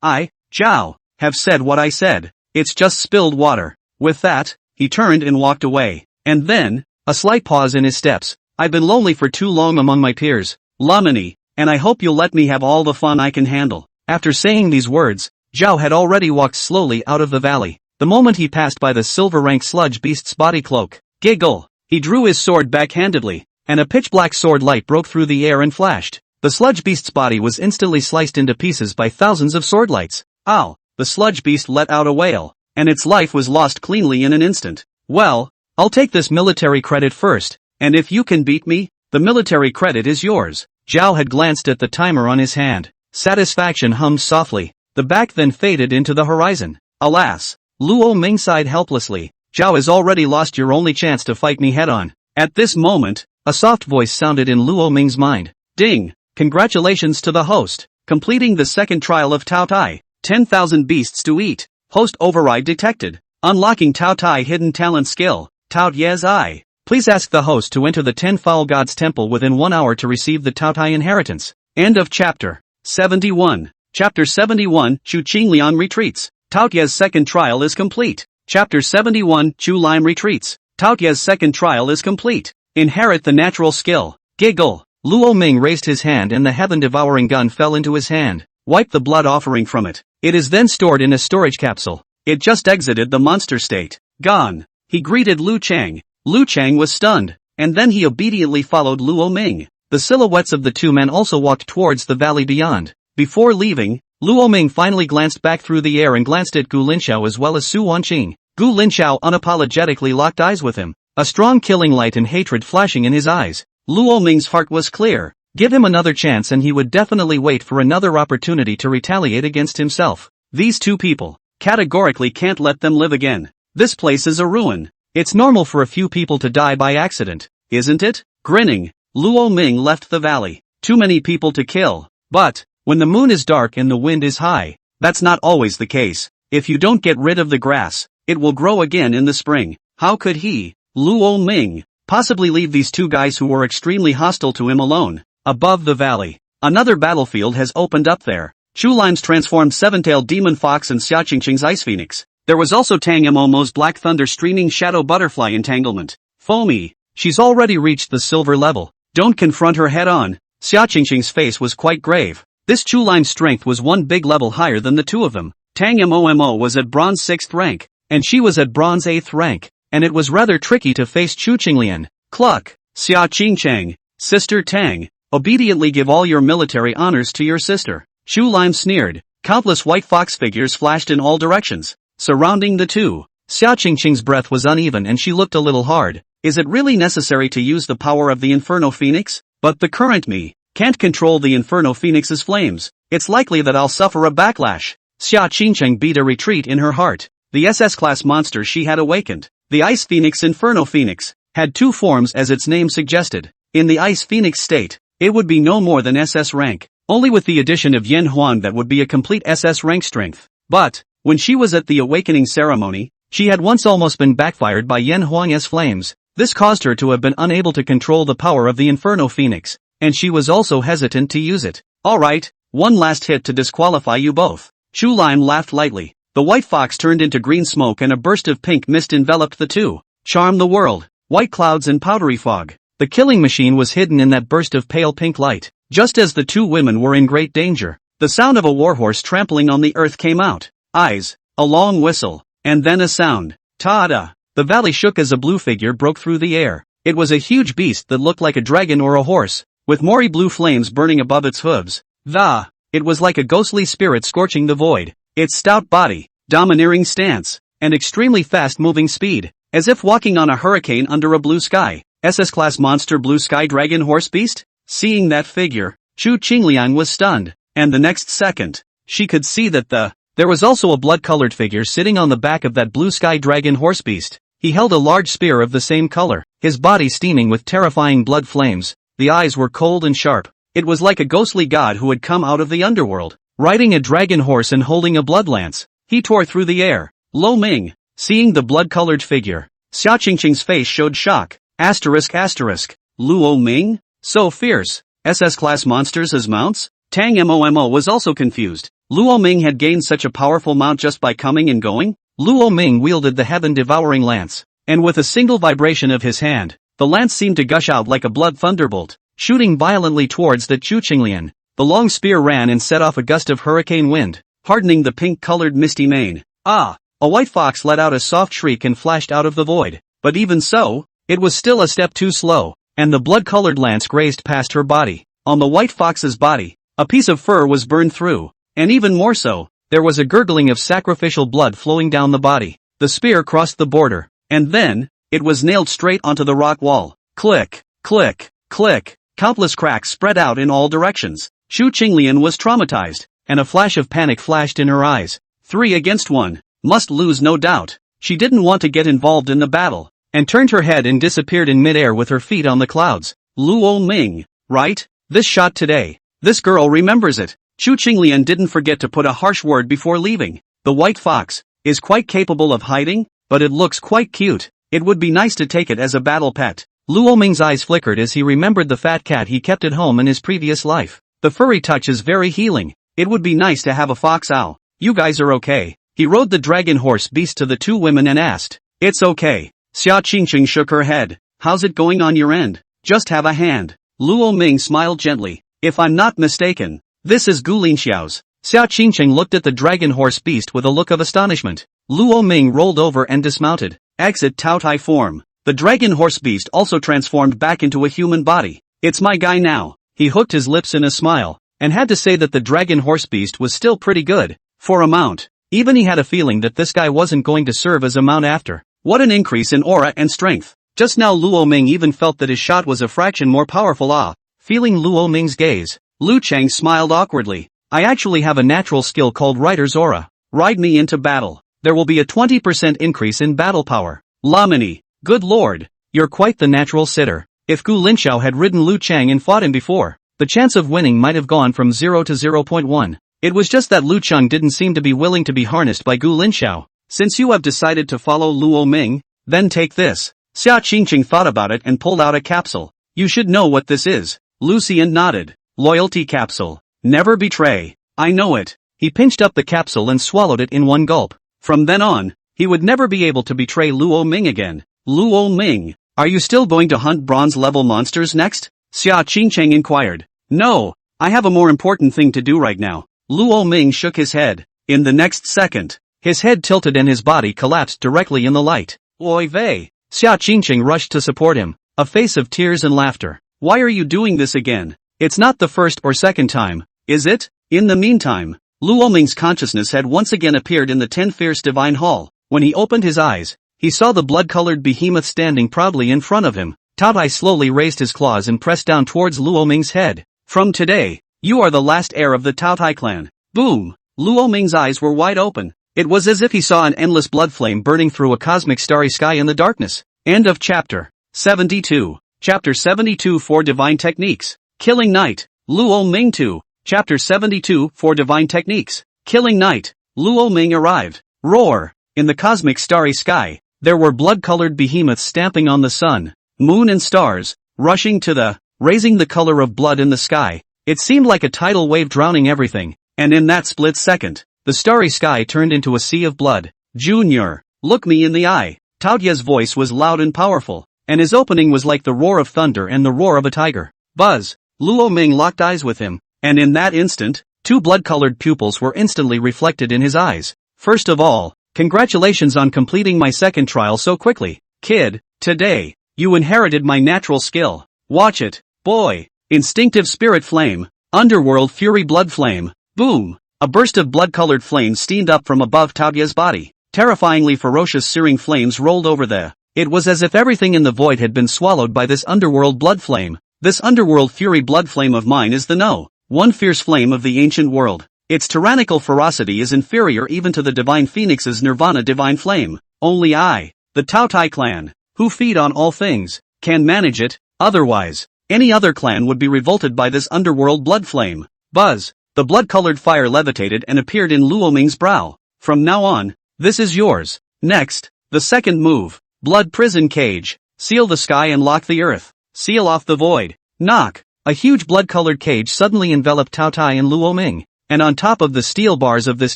Speaker 1: I, Zhao, have said what I said. It's just spilled water. With that, he turned and walked away. And then, a slight pause in his steps. I've been lonely for too long among my peers, Lamini, and I hope you'll let me have all the fun I can handle. After saying these words, Zhao had already walked slowly out of the valley. The moment he passed by the silver-rank sludge beast's body cloak, giggle, he drew his sword backhandedly, and a pitch-black sword light broke through the air and flashed. The sludge beast's body was instantly sliced into pieces by thousands of sword lights. Ow! The sludge beast let out a wail, and its life was lost cleanly in an instant. Well, I'll take this military credit first, and if you can beat me, the military credit is yours. Zhao had glanced at the timer on his hand. Satisfaction hummed softly. The back then faded into the horizon. Alas! Luo Ming sighed helplessly. Zhao has already lost your only chance to fight me head-on. At this moment, a soft voice sounded in Luo Ming's mind. Ding! Congratulations to the host. Completing the second trial of Tao Tai. 10,000 beasts to eat. Host override detected. Unlocking Tao Tai hidden talent skill. Tao Tai's eye. Please ask the host to enter the 10 Foul Gods temple within 1 hour to receive the Tao Tai inheritance. End of chapter 71. Chapter 71, Chu Qingliang retreats. Tao Tai's second trial is complete. Chapter 71, Chu Lime retreats. Tao Tai's second trial is complete. Inherit the natural skill. Giggle. Luo Ming raised his hand and the heaven-devouring gun fell into his hand. Wipe the blood offering from it. It is then stored in a storage capsule. It just exited the monster state. Gone. He greeted Lu Chang. Lu Chang was stunned, and then he obediently followed Luo Ming. The silhouettes of the two men also walked towards the valley beyond. Before leaving, Luo Ming finally glanced back through the air and glanced at Gu Linxiao as well as Su Wanqing. Gu Linxiao unapologetically locked eyes with him, a strong killing light and hatred flashing in his eyes. Luo Ming's heart was clear. Give him another chance and he would definitely wait for another opportunity to retaliate against himself. These two people, categorically can't let them live again. This place is a ruin. It's normal for a few people to die by accident, isn't it? Grinning, Luo Ming left the valley. Too many people to kill. But, when the moon is dark and the wind is high, that's not always the case. If you don't get rid of the grass, it will grow again in the spring. How could he, Luo Ming, possibly leave these two guys who were extremely hostile to him alone? Above the valley, another battlefield has opened up there. Chu Lime's transformed seven-tailed demon fox and Xia Qingqing's ice phoenix. There was also Tang Momo's black thunder streaming shadow butterfly entanglement. Foamy, she's already reached the silver level. Don't confront her head on. Xia Qingqing's face was quite grave. This Chu Lime's strength was one big level higher than the two of them. Tang Momo was at bronze 6th rank, and she was at bronze 8th rank, and it was rather tricky to face Chu Qinglian. Cluck, Xia Qingqing, Sister Tang, obediently give all your military honors to your sister. Chu Lime sneered. Countless white fox figures flashed in all directions, surrounding the two. Xia Qingqing's breath was uneven and she looked a little hard. Is it really necessary to use the power of the Inferno Phoenix? But the current me can't control the Inferno Phoenix's flames. It's likely that I'll suffer a backlash. Xia Qingqing beat a retreat in her heart. The SS-class monster she had awakened, the Ice Phoenix Inferno Phoenix, had two forms as its name suggested. In the Ice Phoenix state, it would be no more than SS rank. Only with the addition of Yen Huan that would be a complete SS rank strength. But, when she was at the awakening ceremony, she had once almost been backfired by Yen Huang's flames. This caused her to have been unable to control the power of the Inferno Phoenix, and she was also hesitant to use it. Alright, one last hit to disqualify you both. Chu Lime laughed lightly. The white fox turned into green smoke and a burst of pink mist enveloped the two. Charm the world. White clouds and powdery fog. The killing machine was hidden in that burst of pale pink light. Just as the two women were in great danger, the sound of a warhorse trampling on the earth came out. Eyes, a long whistle, and then a sound. Ta-da! The valley shook as a blue figure broke through the air. It was a huge beast that looked like a dragon or a horse, with moory blue flames burning above its hooves. It was like a ghostly spirit scorching the void. Its stout body, domineering stance, and extremely fast-moving speed, as if walking on a hurricane under a blue sky. SS-class monster blue sky dragon horse beast? Seeing that figure, Chu Qingliang was stunned, and the next second, she could see that there was also a blood-colored figure sitting on the back of that blue sky dragon horse beast. He held a large spear of the same color, his body steaming with terrifying blood flames. The eyes were cold and sharp. It was like a ghostly god who had come out of the underworld, riding a dragon horse and holding a blood lance. He tore through the air. Lo Ming, seeing the blood-colored figure, Xia Qingqing's face showed shock. Luo Ming? So fierce. SS-class monsters as mounts? Tang Momo was also confused. Luo Ming had gained such a powerful mount just by coming and going? Luo Ming wielded the heaven-devouring lance, and with a single vibration of his hand, the lance seemed to gush out like a blood thunderbolt, shooting violently towards the Chu Qinglian. The long spear ran and set off a gust of hurricane wind, hardening the pink-colored misty mane. A white fox let out a soft shriek and flashed out of the void. But even so, it was still a step too slow, and the blood-colored lance grazed past her body. On the white fox's body, a piece of fur was burned through, and even more so, there was a gurgling of sacrificial blood flowing down the body. The spear crossed the border, and then, it was nailed straight onto the rock wall. Click, click, click. Countless cracks spread out in all directions. Chu Qinglian was traumatized, and a flash of panic flashed in her eyes. 3 against 1. Must lose no doubt. She didn't want to get involved in the battle, and turned her head and disappeared in midair with her feet on the clouds. Luo Ming, right? This shot today. This girl remembers it. Chu Qinglian didn't forget to put a harsh word before leaving. The white fox is quite capable of hiding, but it looks quite cute. It would be nice to take it as a battle pet. Luo Ming's eyes flickered as he remembered the fat cat he kept at home in his previous life. The furry touch is very healing. It would be nice to have a fox owl. You guys are okay? He rode the dragon horse beast to the two women and asked. It's okay. Xia Qingqing shook her head. How's it going on your end? Just have a hand. Luo Ming smiled gently. If I'm not mistaken, this is Gu Linxiao's. Xia Qingqing looked at the dragon horse beast with a look of astonishment. Luo Ming rolled over and dismounted. Exit Taotai form. The dragon horse beast also transformed back into a human body. It's my guy now. He hooked his lips in a smile, and had to say that the dragon horse beast was still pretty good. For a mount. Even he had a feeling that this guy wasn't going to serve as a mount after. What an increase in aura and strength. Just now Luo Ming even felt that his shot was a fraction more powerful. Feeling Luo Ming's gaze, Lu Chang smiled awkwardly. I actually have a natural skill called Rider's Aura. Ride me into battle. There will be a 20% increase in battle power. Lamini, good lord, you're quite the natural sitter. If Gu Linxiao had ridden Lu Chang and fought him before, the chance of winning might have gone from 0 to 0.1. It was just that Lu Chang didn't seem to be willing to be harnessed by Gu Linxiao. Since you have decided to follow Luo Ming, then take this. Xia Qingqing thought about it and pulled out a capsule. You should know what this is. Lucian nodded. Loyalty capsule. Never betray. I know it. He pinched up the capsule and swallowed it in one gulp. From then on, he would never be able to betray Luo Ming again. Luo Ming, are you still going to hunt bronze-level monsters next? Xia Qingqing inquired. No, I have a more important thing to do right now. Luo Ming shook his head. In the next second, his head tilted and his body collapsed directly in the light. Oy vey. Xia Qingqing rushed to support him, a face of tears and laughter. Why are you doing this again? It's not the first or second time, is it? In the meantime, Luo Ming's consciousness had once again appeared in the 10 Fierce Divine Hall. When he opened his eyes, he saw the blood-colored behemoth standing proudly in front of him. Taotai slowly raised his claws and pressed down towards Luo Ming's head. From today, you are the last heir of the Taotai clan. Boom! Luo Ming's eyes were wide open. It was as if he saw an endless blood flame burning through a cosmic starry sky in the darkness. End of chapter 72. Chapter 72 for Divine Techniques. Killing Night. Luo Ming 2. Chapter 72 for Divine Techniques. Killing Night. Luo Ming arrived. Roar. In the cosmic starry sky, there were blood-colored behemoths stamping on the sun, moon and stars, rushing to the, raising the color of blood in the sky. It seemed like a tidal wave drowning everything, and in that split second, the starry sky turned into a sea of blood. Junior, look me in the eye. Tao Ye's voice was loud and powerful, and his opening was like the roar of thunder and the roar of a tiger. Buzz. Luo Ming locked eyes with him, and in that instant, two blood-colored pupils were instantly reflected in his eyes. First of all, congratulations on completing my second trial so quickly. Kid, today, you inherited my natural skill. Watch it, boy. Instinctive Spirit Flame. Underworld Fury Blood Flame. Boom. A burst of blood-colored flames steamed up from above Tao Ye's body. Terrifyingly ferocious searing flames rolled over the. It was as if everything in the void had been swallowed by this underworld blood flame. This underworld fury blood flame of mine is the one fierce flame of the ancient world. Its tyrannical ferocity is inferior even to the divine phoenix's nirvana divine flame. Only I, the Taotai clan, who feed on all things, can manage it. Otherwise, any other clan would be revolted by this underworld blood flame. Buzz. The blood-colored fire levitated and appeared in Luo Ming's brow. From now on, this is yours. Next, the second move. Blood Prison Cage. Seal the sky and lock the earth. Seal off the void. Knock. A huge blood-colored cage suddenly enveloped Taotai and Luo Ming, and on top of the steel bars of this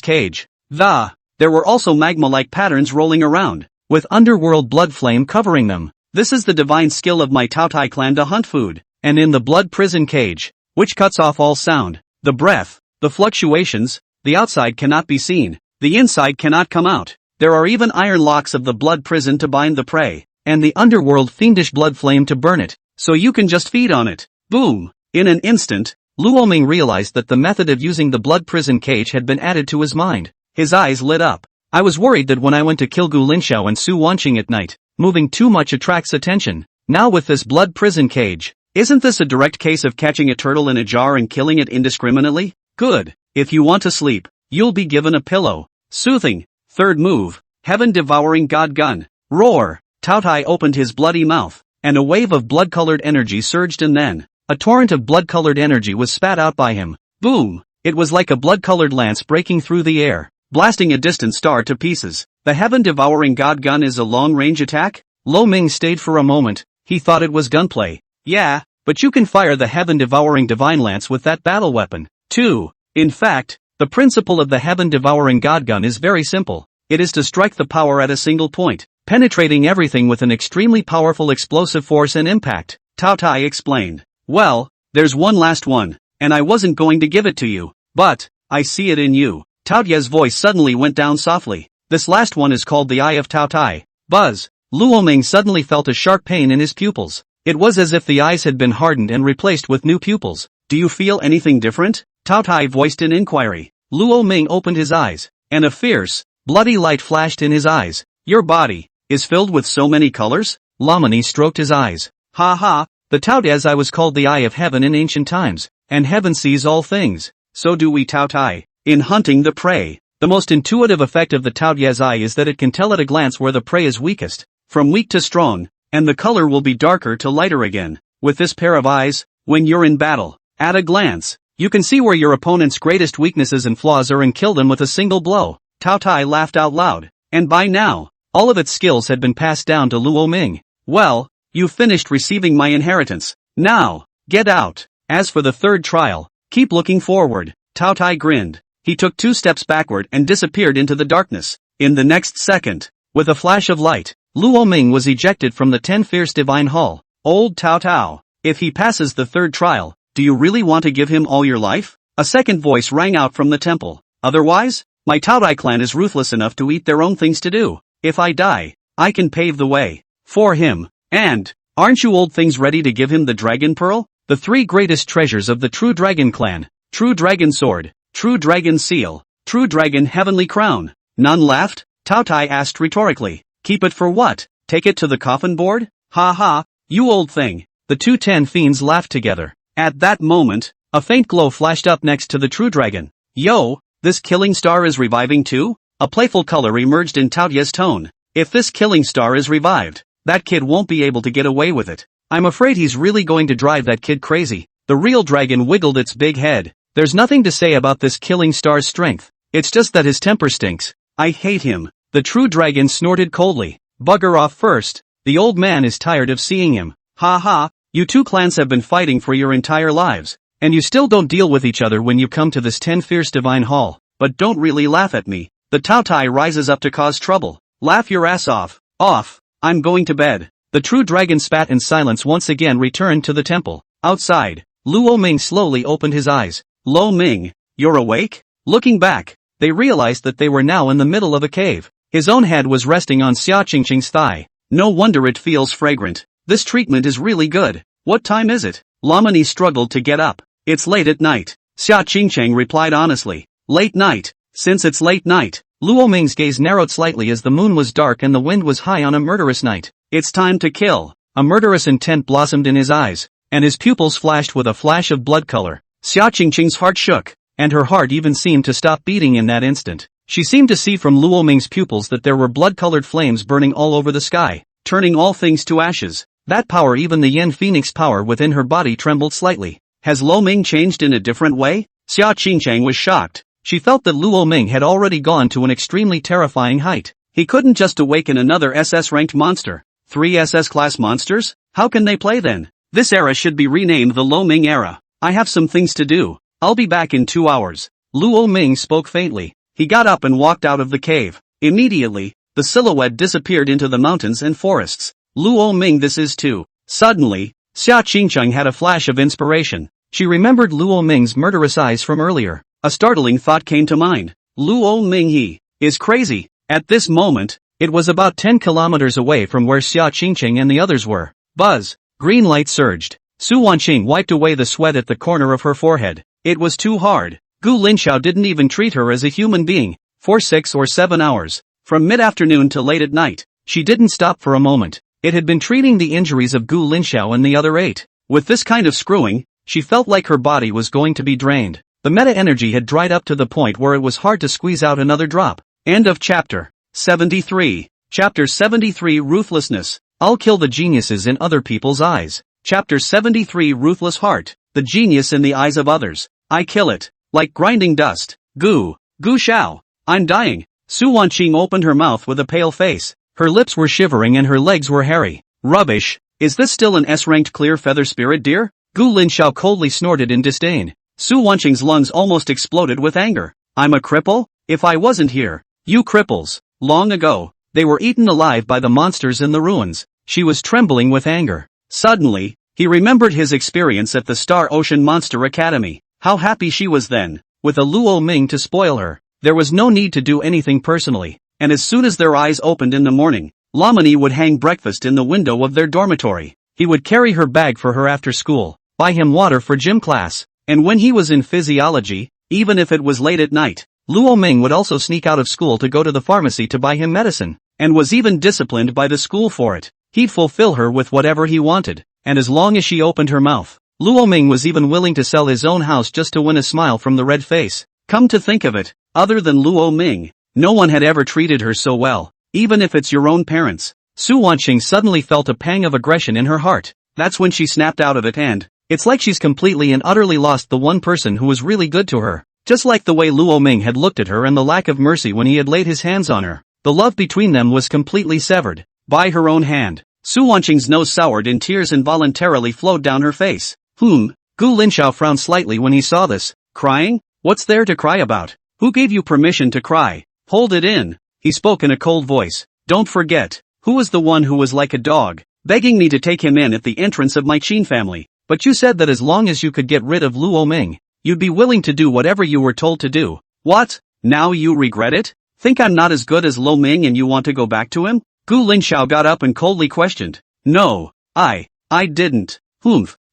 Speaker 1: cage, there were also magma-like patterns rolling around, with underworld blood flame covering them. This is the divine skill of my Taotai clan to hunt food, and in the blood prison cage, which cuts off all sound, the breath, the fluctuations, the outside cannot be seen, the inside cannot come out. There are even iron locks of the blood prison to bind the prey, and the underworld fiendish blood flame to burn it, so you can just feed on it. Boom! In an instant, Luo Ming realized that the method of using the blood prison cage had been added to his mind. His eyes lit up. I was worried that when I went to kill Gu Linxiao and Su Wanqing at night, moving too much attracts attention. Now with this blood prison cage, isn't this a direct case of catching a turtle in a jar and killing it indiscriminately? Good. If you want to sleep, you'll be given a pillow. Soothing. Third move. Heaven-devouring God gun. Roar. Taotai opened his bloody mouth, and a wave of blood-colored energy surged and then, a torrent of blood-colored energy was spat out by him. Boom. It was like a blood-colored lance breaking through the air, blasting a distant star to pieces. The heaven-devouring god gun is a long-range attack? Lo Ming stayed for a moment. He thought it was gunplay. Yeah, but you can fire the heaven-devouring divine lance with that battle weapon, too. In fact, the principle of the heaven-devouring god gun is very simple. It is to strike the power at a single point, penetrating everything with an extremely powerful explosive force and impact, Tao Tai explained. Well, there's one last one, and I wasn't going to give it to you, but I see it in you. Tao Tai's voice suddenly went down softly. This last one is called the Eye of Tao Tai. Buzz. Luo Ming suddenly felt a sharp pain in his pupils. It was as if the eyes had been hardened and replaced with new pupils. Do you feel anything different? Tao Tai voiced an inquiry. Luo Ming opened his eyes, and a fierce, bloody light flashed in his eyes. Your body is filled with so many colors? Lamani stroked his eyes. Ha ha, the Tao Tai was called the Eye of Heaven in ancient times, and heaven sees all things. So do we Tao Tai. In hunting the prey, the most intuitive effect of the Tao Tai's eye is that it can tell at a glance where the prey is weakest, from weak to strong, and the color will be darker to lighter again. With this pair of eyes, when you're in battle, at a glance, you can see where your opponent's greatest weaknesses and flaws are and kill them with a single blow. Tao Tai laughed out loud, and by now, all of its skills had been passed down to Luo Ming. Well, you've finished receiving my inheritance. Now, get out. As for the third trial, keep looking forward. Tao Tai grinned. He took 2 steps backward and disappeared into the darkness. In the next second, with a flash of light, Luo Ming was ejected from the 10 Fierce Divine Hall. Old Tao Tao, if he passes the third trial, do you really want to give him all your life? A second voice rang out from the temple. Otherwise, my Tao Tai clan is ruthless enough to eat their own things to do. If I die, I can pave the way for him. And, aren't you old things ready to give him the Dragon Pearl? The 3 greatest treasures of the True Dragon Clan. True Dragon Sword, True Dragon Seal, True Dragon Heavenly Crown. None left? Tao Tai asked rhetorically. Keep it for what? Take it to the coffin board? Ha ha, you old thing. The 2 10 fiends laughed together. At that moment, a faint glow flashed up next to the True Dragon. Yo, this killing star is reviving too? A playful color emerged in Tao Tai's tone. If this killing star is revived, that kid won't be able to get away with it. I'm afraid he's really going to drive that kid crazy. The real dragon wiggled its big head. There's nothing to say about this killing star's strength. It's just that his temper stinks. I hate him. The True Dragon snorted coldly. Bugger off first. The old man is tired of seeing him. Ha ha, you 2 clans have been fighting for your entire lives, and you still don't deal with each other when you come to this 10 Fierce Divine Hall. But don't really laugh at me. The Tao Tai rises up to cause trouble. Laugh your ass off. Off. I'm going to bed. The True Dragon spat in silence once again returned to the temple. Outside, Luo Ming slowly opened his eyes. Lo Ming, you're awake? Looking back, they realized that they were now in the middle of a cave. His own head was resting on Xia Qingqing's thigh. No wonder it feels fragrant. This treatment is really good. What time is it? Lamani struggled to get up. It's late at night. Xia Qingqing replied honestly. Late night. Since it's late night, Luo Ming's gaze narrowed slightly as the moon was dark and the wind was high on a murderous night. It's time to kill. A murderous intent blossomed in his eyes, and his pupils flashed with a flash of blood color. Xia Qingqing's heart shook, and her heart even seemed to stop beating in that instant. She seemed to see from Luo Ming's pupils that there were blood-colored flames burning all over the sky, turning all things to ashes. That power, even the Yin Phoenix power within her body, trembled slightly. Has Lo Ming changed in a different way? Xia Qingqing was shocked. She felt that Luo Ming had already gone to an extremely terrifying height. He couldn't just awaken another SS-ranked monster. 3 SS-class monsters? How can they play then? This era should be renamed the Lo Ming era. I have some things to do. I'll be back in 2 hours. Luo Ming spoke faintly. He got up and walked out of the cave. Immediately, the silhouette disappeared into the mountains and forests. Luo Ming, this is too. Suddenly, Xia Qingqing had a flash of inspiration. She remembered Luo Ming's murderous eyes from earlier. A startling thought came to mind. Luo Ming, he is crazy. At this moment, it was about 10 kilometers away from where Xia Qingqing and the others were. Buzz. Green light surged. Su Wanqing wiped away the sweat at the corner of her forehead. It was too hard. Gu Linxiao didn't even treat her as a human being. For 6 or 7 hours, from mid-afternoon to late at night, she didn't stop for a moment. It had been treating the injuries of Gu Linxiao and the other 8. With this kind of screwing, she felt like her body was going to be drained. The meta-energy had dried up to the point where it was hard to squeeze out another drop. End of chapter 73. Chapter 73, Ruthlessness. I'll kill the geniuses in other people's eyes. Chapter 73, Ruthless Heart. The genius in the eyes of others. I kill it. like grinding dust. Goo. Goo shao. I'm dying. Su Wanqing opened her mouth with a pale face. Her lips were shivering and her legs were hairy. Rubbish. Is this still an S-ranked clear feather spirit deer? Gu Linxiao coldly snorted in disdain. Su Wanqing's lungs almost exploded with anger. I'm a cripple? If I wasn't here. You cripples. Long ago, they were eaten alive by the monsters in the ruins. She was trembling with anger. Suddenly, he remembered his experience at the Star Ocean Monster Academy. How happy she was then, with a Luo Ming to spoil her. There was no need to do anything personally, and as soon as their eyes opened in the morning, Lamani would hang breakfast in the window of their dormitory. He would carry her bag for her after school, buy him water for gym class, and when he was in physiology, even if it was late at night, Luo Ming would also sneak out of school to go to the pharmacy to buy him medicine, and was even disciplined by the school for it. He'd fulfill her with whatever he wanted, and as long as she opened her mouth, Luo Ming was even willing to sell his own house just to win a smile from the red face. Come to think of it, other than Luo Ming, no one had ever treated her so well, even if it's your own parents. Su Wanqing suddenly felt a pang of aggression in her heart. That's when she snapped out of it and, it's like she's completely and utterly lost the one person who was really good to her. Just like the way Luo Ming had looked at her and the lack of mercy when he had laid his hands on her, the love between them was completely severed. By her own hand, Su Wanqing's nose soured and tears involuntarily flowed down her face. Gu Linxiao frowned slightly when he saw this. Crying? What's there to cry about? Who gave you permission to cry? Hold it in. He spoke in a cold voice. Don't forget, who was the one who was like a dog, begging me to take him in at the entrance of my Qin family? But you said that as long as you could get rid of Luo Ming, you'd be willing to do whatever you were told to do. What? Now you regret it? Think I'm not as good as Lo Ming and you want to go back to him? Gu Linxiao got up and coldly questioned. No, I didn't.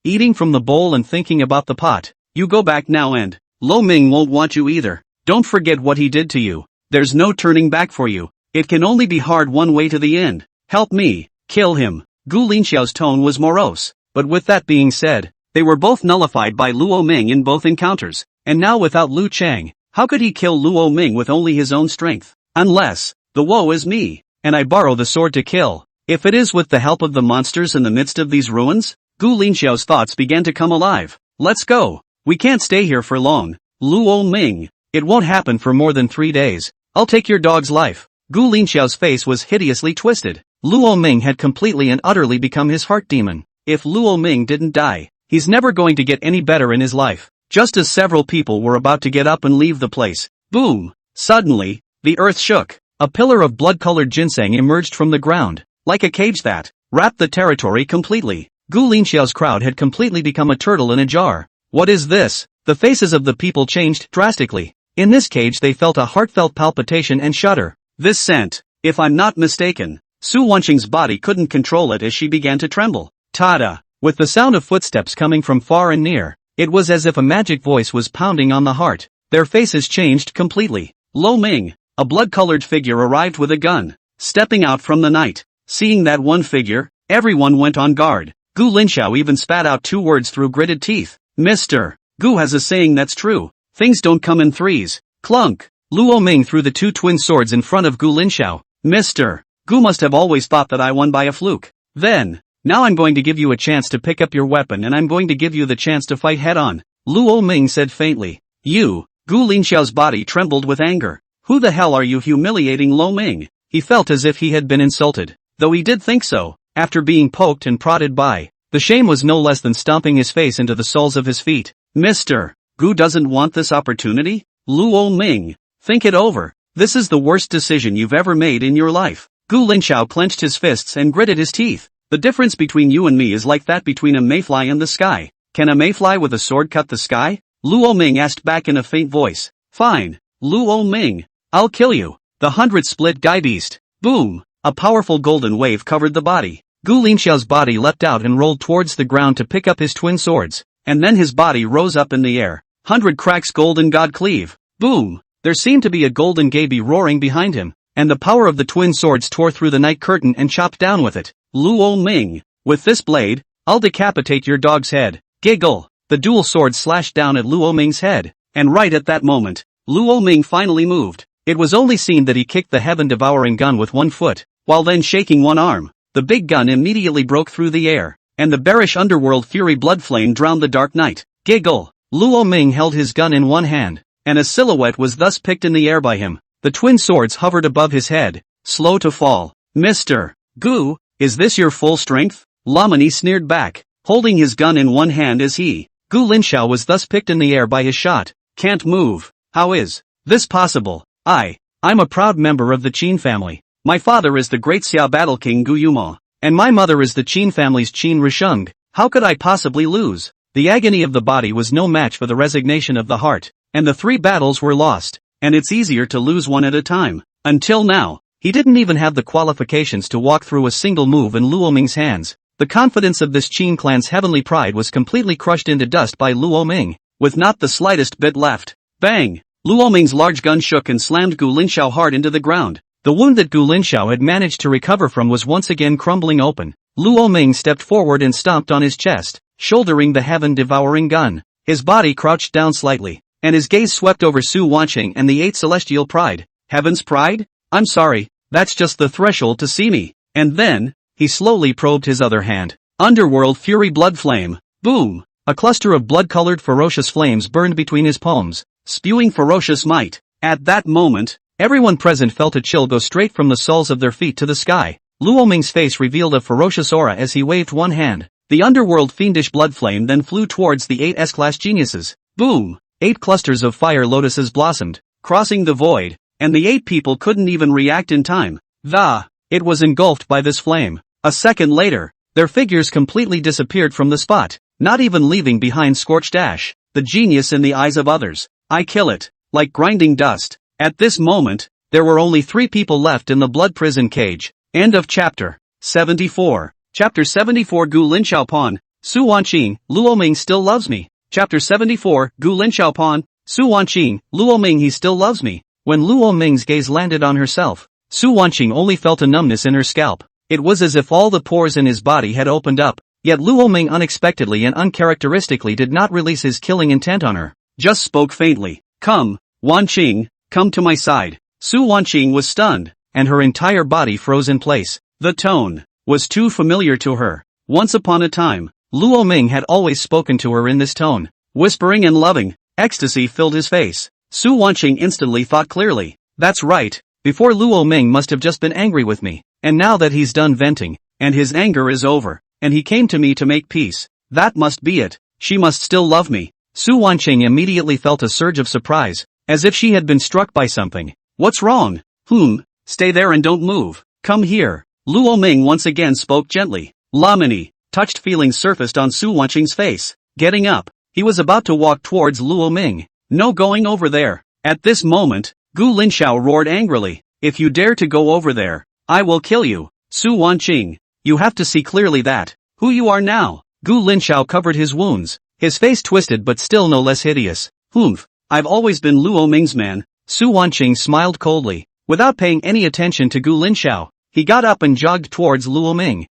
Speaker 1: Eating from the bowl and thinking about the pot. You go back now and Lo Ming won't want you either. Don't forget what he did to you. There's no turning back for you. It can only be hard one way to the end. Help me. Kill him. Gu Linxiao's tone was morose. But with that being said, they were both nullified by Luo Ming in both encounters. And now without Lu Chang, how could he kill Luo Ming with only his own strength? Unless, the woe is me, and I borrow the sword to kill. If it is with the help of the monsters in the midst of these ruins? Gu Linxiao's thoughts began to come alive. Let's go. We can't stay here for long. Luo Ming. It won't happen for more than 3 days. I'll take your dog's life. Gu Linxiao's face was hideously twisted. Luo Ming had completely and utterly become his heart demon. If Luo Ming didn't die, he's never going to get any better in his life. Just as several people were about to get up and leave the place. Boom! Suddenly, the earth shook. A pillar of blood-colored ginseng emerged from the ground, like a cage that wrapped the territory completely. Gu Linxiao's crowd had completely become a turtle in a jar. What is this? The faces of the people changed drastically. In this cage they felt a heartfelt palpitation and shudder. This scent, if I'm not mistaken. Su Wanqing's body couldn't control it as she began to tremble. Tada! With the sound of footsteps coming from far and near, it was as if a magic voice was pounding on the heart. Their faces changed completely. Lo Ming, a blood-colored figure arrived with a gun, stepping out from the night. Seeing that one figure, everyone went on guard. Gu Linxiao even spat out 2 words through gritted teeth. Mr. Gu has a saying that's true. Things don't come in threes. Clunk. Luo Ming threw the 2 twin swords in front of Gu Linxiao. Mr. Gu must have always thought that I won by a fluke. Then, now I'm going to give you a chance to pick up your weapon and I'm going to give you the chance to fight head-on. Luo Ming said faintly. You. Gu Linxiao's body trembled with anger. Who the hell are you humiliating Lo Ming? He felt as if he had been insulted. Though he did think so, after being poked and prodded by. The shame was no less than stomping his face into the soles of his feet. Mr. Gu doesn't want this opportunity? Luo Ming. Think it over. This is the worst decision you've ever made in your life. Gu Linxiao clenched his fists and gritted his teeth. The difference between you and me is like that between a mayfly and the sky. Can a mayfly with a sword cut the sky? Luo Ming asked back in a faint voice. Fine. Luo Ming. I'll kill you. The 100-split guy beast. Boom. A powerful golden wave covered the body. Gu Linxiao's body leapt out and rolled towards the ground to pick up his twin swords. And then his body rose up in the air. 100 cracks golden god cleave. Boom. There seemed to be a golden gaby roaring behind him. And the power of the twin swords tore through the night curtain and chopped down with it. Luo Ming. With this blade, I'll decapitate your dog's head. Giggle. The dual swords slashed down at Luo Ming's head. And right at that moment, Luo Ming finally moved. It was only seen that he kicked the heaven-devouring gun with 1 foot, while then shaking 1 arm. The big gun immediately broke through the air, and the bearish underworld fury blood flame drowned the dark night. Giggle. Luo Ming held his gun in one hand, and a silhouette was thus picked in the air by him. The twin swords hovered above his head, slow to fall. Mr. Gu, is this your full strength? Lamani sneered back, holding his gun in one hand as he, Gu Linxiao, was thus picked in the air by his shot. Can't move. How is this possible? I'm a proud member of the Qin family. My father is the great Xia battle king Gu Yuma, and my mother is the Qin family's Qin Risheng. How could I possibly lose? The agony of the body was no match for the resignation of the heart, and the 3 battles were lost, and it's easier to lose one at a time. Until now, he didn't even have the qualifications to walk through a single move in Luo Ming's hands. The confidence of this Qin clan's heavenly pride was completely crushed into dust by Luo Ming, with not the slightest bit left. Bang! Luo Ming's large gun shook and slammed Gu Linxiao hard into the ground. The wound that Gu Linxiao had managed to recover from was once again crumbling open. Luo Ming stepped forward and stomped on his chest, shouldering the heaven-devouring gun. His body crouched down slightly, and his gaze swept over Su Wanqing and the 8 celestial pride. Heaven's pride? I'm sorry, that's just the threshold to see me. And then, he slowly probed his other hand. Underworld Fury Blood Flame. Boom! A cluster of blood-colored ferocious flames burned between his palms, spewing ferocious might. At that moment, everyone present felt a chill go straight from the soles of their feet to the sky. Luo Ming's face revealed a ferocious aura as he waved one hand. The underworld fiendish blood flame then flew towards the 8 S-class geniuses. Boom! 8 clusters of fire lotuses blossomed, crossing the void, and the 8 people couldn't even react in time. It was engulfed by this flame. A second later, their figures completely disappeared from the spot, not even leaving behind scorched ash. The genius in the eyes of others. I kill it, like grinding dust. At this moment, there were only 3 people left in the blood prison cage. End of chapter 74. Chapter 74 Gu Linxiao Pan, Su Wanqing, Luo Ming still loves me. Chapter 74 Gu Linxiao Pan, Su Wanqing, Luo Ming he still loves me. When Luo Ming's gaze landed on herself, Su Wanqing only felt a numbness in her scalp. It was as if all the pores in his body had opened up, yet Luo Ming unexpectedly and uncharacteristically did not release his killing intent on her, just spoke faintly. Come, Wanqing, come to my side. Su Wanqing was stunned, and her entire body froze in place. The tone was too familiar to her. Once upon a time, Luo Ming had always spoken to her in this tone. Whispering and loving, ecstasy filled his face. Su Wanqing instantly thought clearly. That's right, before Luo Ming must have just been angry with me, and now that he's done venting, and his anger is over, and he came to me to make peace, that must be it. She must still love me. Su Wanqing immediately felt a surge of surprise, as if she had been struck by something. What's wrong? Stay there and don't move. Come here. Luo Ming once again spoke gently. Lamini, touched feelings surfaced on Su Wanqing's face. Getting up, he was about to walk towards Luo Ming. No going over there. At this moment, Gu Linxiao roared angrily. If you dare to go over there, I will kill you. Su Wanqing, you have to see clearly that, who you are now. Gu Linxiao covered his wounds, his face twisted but still no less hideous. I've always been Luo Ming's man. Su Wanqing smiled coldly. Without paying any attention to Gu Linxiao, he got up and jogged towards Luo Ming.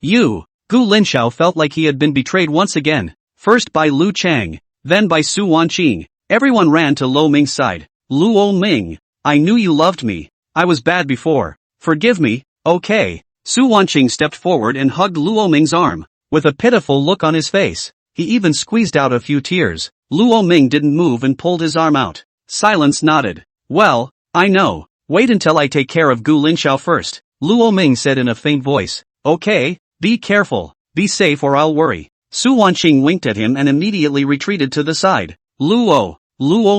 Speaker 1: You! Gu Linxiao felt like he had been betrayed once again, first by Lu Chang, then by Su Wanqing. Everyone ran to Luo Ming's side. Luo Ming, I knew you loved me. I was bad before. Forgive me, okay. Su Wanqing stepped forward and hugged Luo Ming's arm, with a pitiful look on his face. He even squeezed out a few tears. Luo Ming didn't move and pulled his arm out. Silence nodded. Well, I know. Wait until I take care of Gu Linxiao first, Luo Ming said in a faint voice. Okay, be careful, be safe or I'll worry. Su Wanqing winked at him and immediately retreated to the side. Luo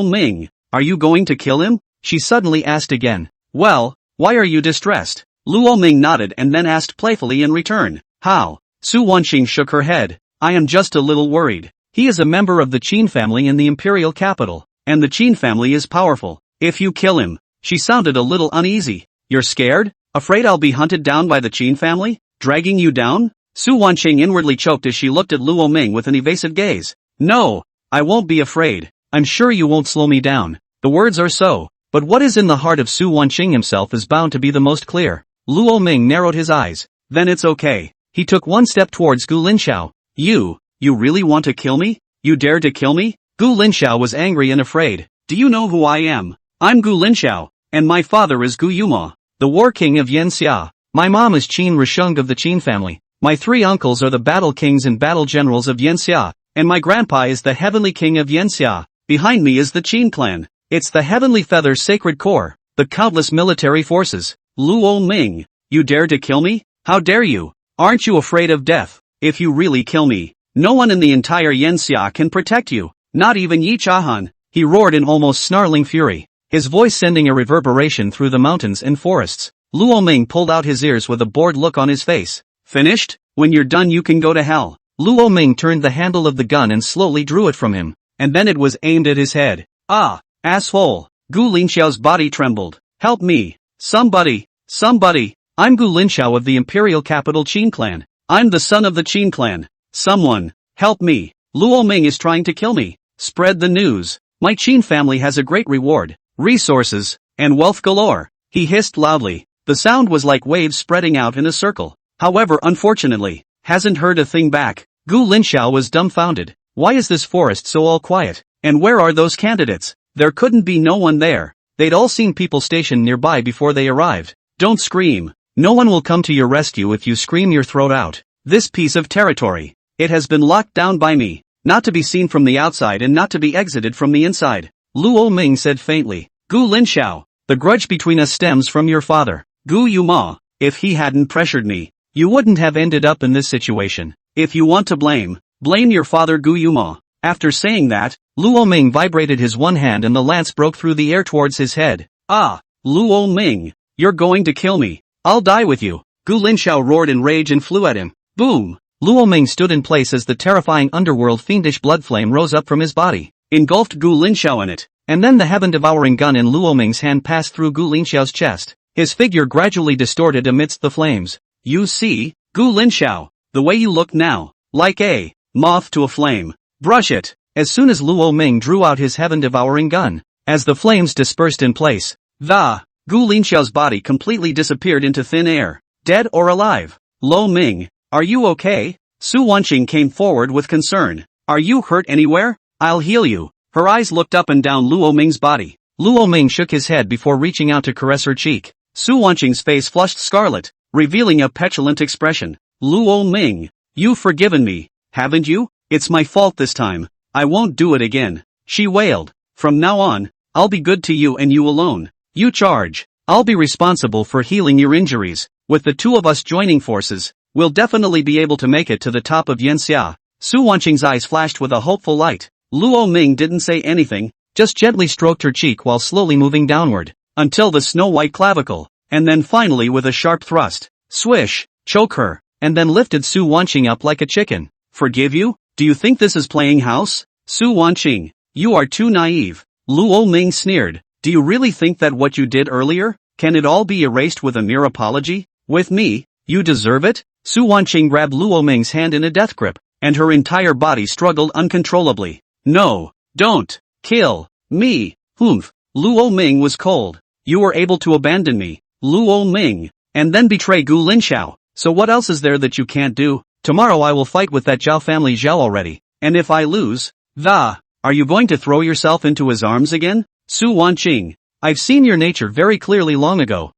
Speaker 1: Ming, are you going to kill him? She suddenly asked again. Well, why are you distressed? Luo Ming nodded and then asked playfully in return. How? Su Wanqing shook her head. I am just a little worried. He is a member of the Qin family in the imperial capital, and the Qin family is powerful. If you kill him, she sounded a little uneasy. You're scared? Afraid I'll be hunted down by the Qin family? Dragging you down? Su Wanqing inwardly choked as she looked at Luo Ming with an evasive gaze. No, I won't be afraid. I'm sure you won't slow me down. The words are so, but what is in the heart of Su Wanqing himself is bound to be the most clear. Luo Ming narrowed his eyes. Then it's okay. He took one step towards Gu Linxiao. You really want to kill me? You dare to kill me? Gu Linxiao was angry and afraid. Do you know who I am? I'm Gu Linxiao, and my father is Gu Yuma, the war king of Yanxia. My mom is Qin Risheng of the Qin family. My 3 uncles are the battle kings and battle generals of Yanxia. and my grandpa is the heavenly king of Yanxia. Behind me is the Qin clan. It's the heavenly feather sacred core, the countless military forces. Luo Ming, you dare to kill me? How dare you? Aren't you afraid of death? If you really kill me, no one in the entire Yanxia can protect you, not even Yi Chahan, he roared in almost snarling fury, his voice sending a reverberation through the mountains and forests. Luo Ming pulled out his ears with a bored look on his face. Finished? When you're done you can go to hell. Luo Ming turned the handle of the gun and slowly drew it from him, and then it was aimed at his head. Ah, asshole. Gu Linxiao's body trembled. Help me. Somebody. I'm Gu Linxiao of the imperial capital Qin clan. I'm the son of the Qin clan. Someone. Help me. Luo Ming is trying to kill me. Spread the news. My Qin family has a great reward, resources, and wealth galore. He hissed loudly. The sound was like waves spreading out in a circle. However, unfortunately, hasn't heard a thing back. Gu Linxiao was dumbfounded. Why is this forest so all quiet? And where are those candidates? There couldn't be no one there. They'd all seen people stationed nearby before they arrived. Don't scream. No one will come to your rescue if you scream your throat out. This piece of territory, it has been locked down by me, not to be seen from the outside and not to be exited from the inside. Luo Ming said faintly. Gu Linxiao, the grudge between us stems from your father, Gu Yuma. If he hadn't pressured me, you wouldn't have ended up in this situation. If you want to blame your father Gu Yuma. After saying that, Luo Ming vibrated his one hand and the lance broke through the air towards his head. Ah, Luo Ming, you're going to kill me. I'll die with you. Gu Linxiao roared in rage and flew at him. Boom! Luo Ming stood in place as the terrifying underworld fiendish blood flame rose up from his body, engulfed Gu Linxiao in it, and then the heaven-devouring gun in Luo Ming's hand passed through Gu Linxiao's chest. His figure gradually distorted amidst the flames. You see, Gu Linxiao, the way you look now, like a moth to a flame. Brush it. As soon as Luo Ming drew out his heaven-devouring gun, as the flames dispersed in place, the Gu Linxiao's body completely disappeared into thin air. Dead or alive? Lo Ming, are you okay? Su Wanqing came forward with concern. Are you hurt anywhere? I'll heal you. Her eyes looked up and down Luo Ming's body. Luo Ming shook his head before reaching out to caress her cheek. Su Wanqing's face flushed scarlet, revealing a petulant expression. Luo Ming, you've forgiven me, haven't you? It's my fault this time. I won't do it again. She wailed. From now on, I'll be good to you and you alone. You charge. I'll be responsible for healing your injuries. With the two of us joining forces, we'll definitely be able to make it to the top of Yanxia. Su Wanqing's eyes flashed with a hopeful light. Luo Ming didn't say anything, just gently stroked her cheek while slowly moving downward, until the snow-white clavicle, and then finally with a sharp thrust, swish, choke her, and then lifted Su Wanqing up like a chicken. Forgive you? Do you think this is playing house? Su Wanqing, you are too naive. Luo Ming sneered. Do you really think that what you did earlier, can it all be erased with a mere apology? With me, you deserve it? Su Wanqing grabbed Luo Ming's hand in a death grip, and her entire body struggled uncontrollably. No, don't, kill me. Humph. Luo Ming was cold. You were able to abandon me, Luo Ming, and then betray Gu Linxiao. So what else is there that you can't do? Tomorrow I will fight with that Zhao family Zhao already, and if I lose, are you going to throw yourself into his arms again? Su Wanqing, I've seen your nature very clearly long ago.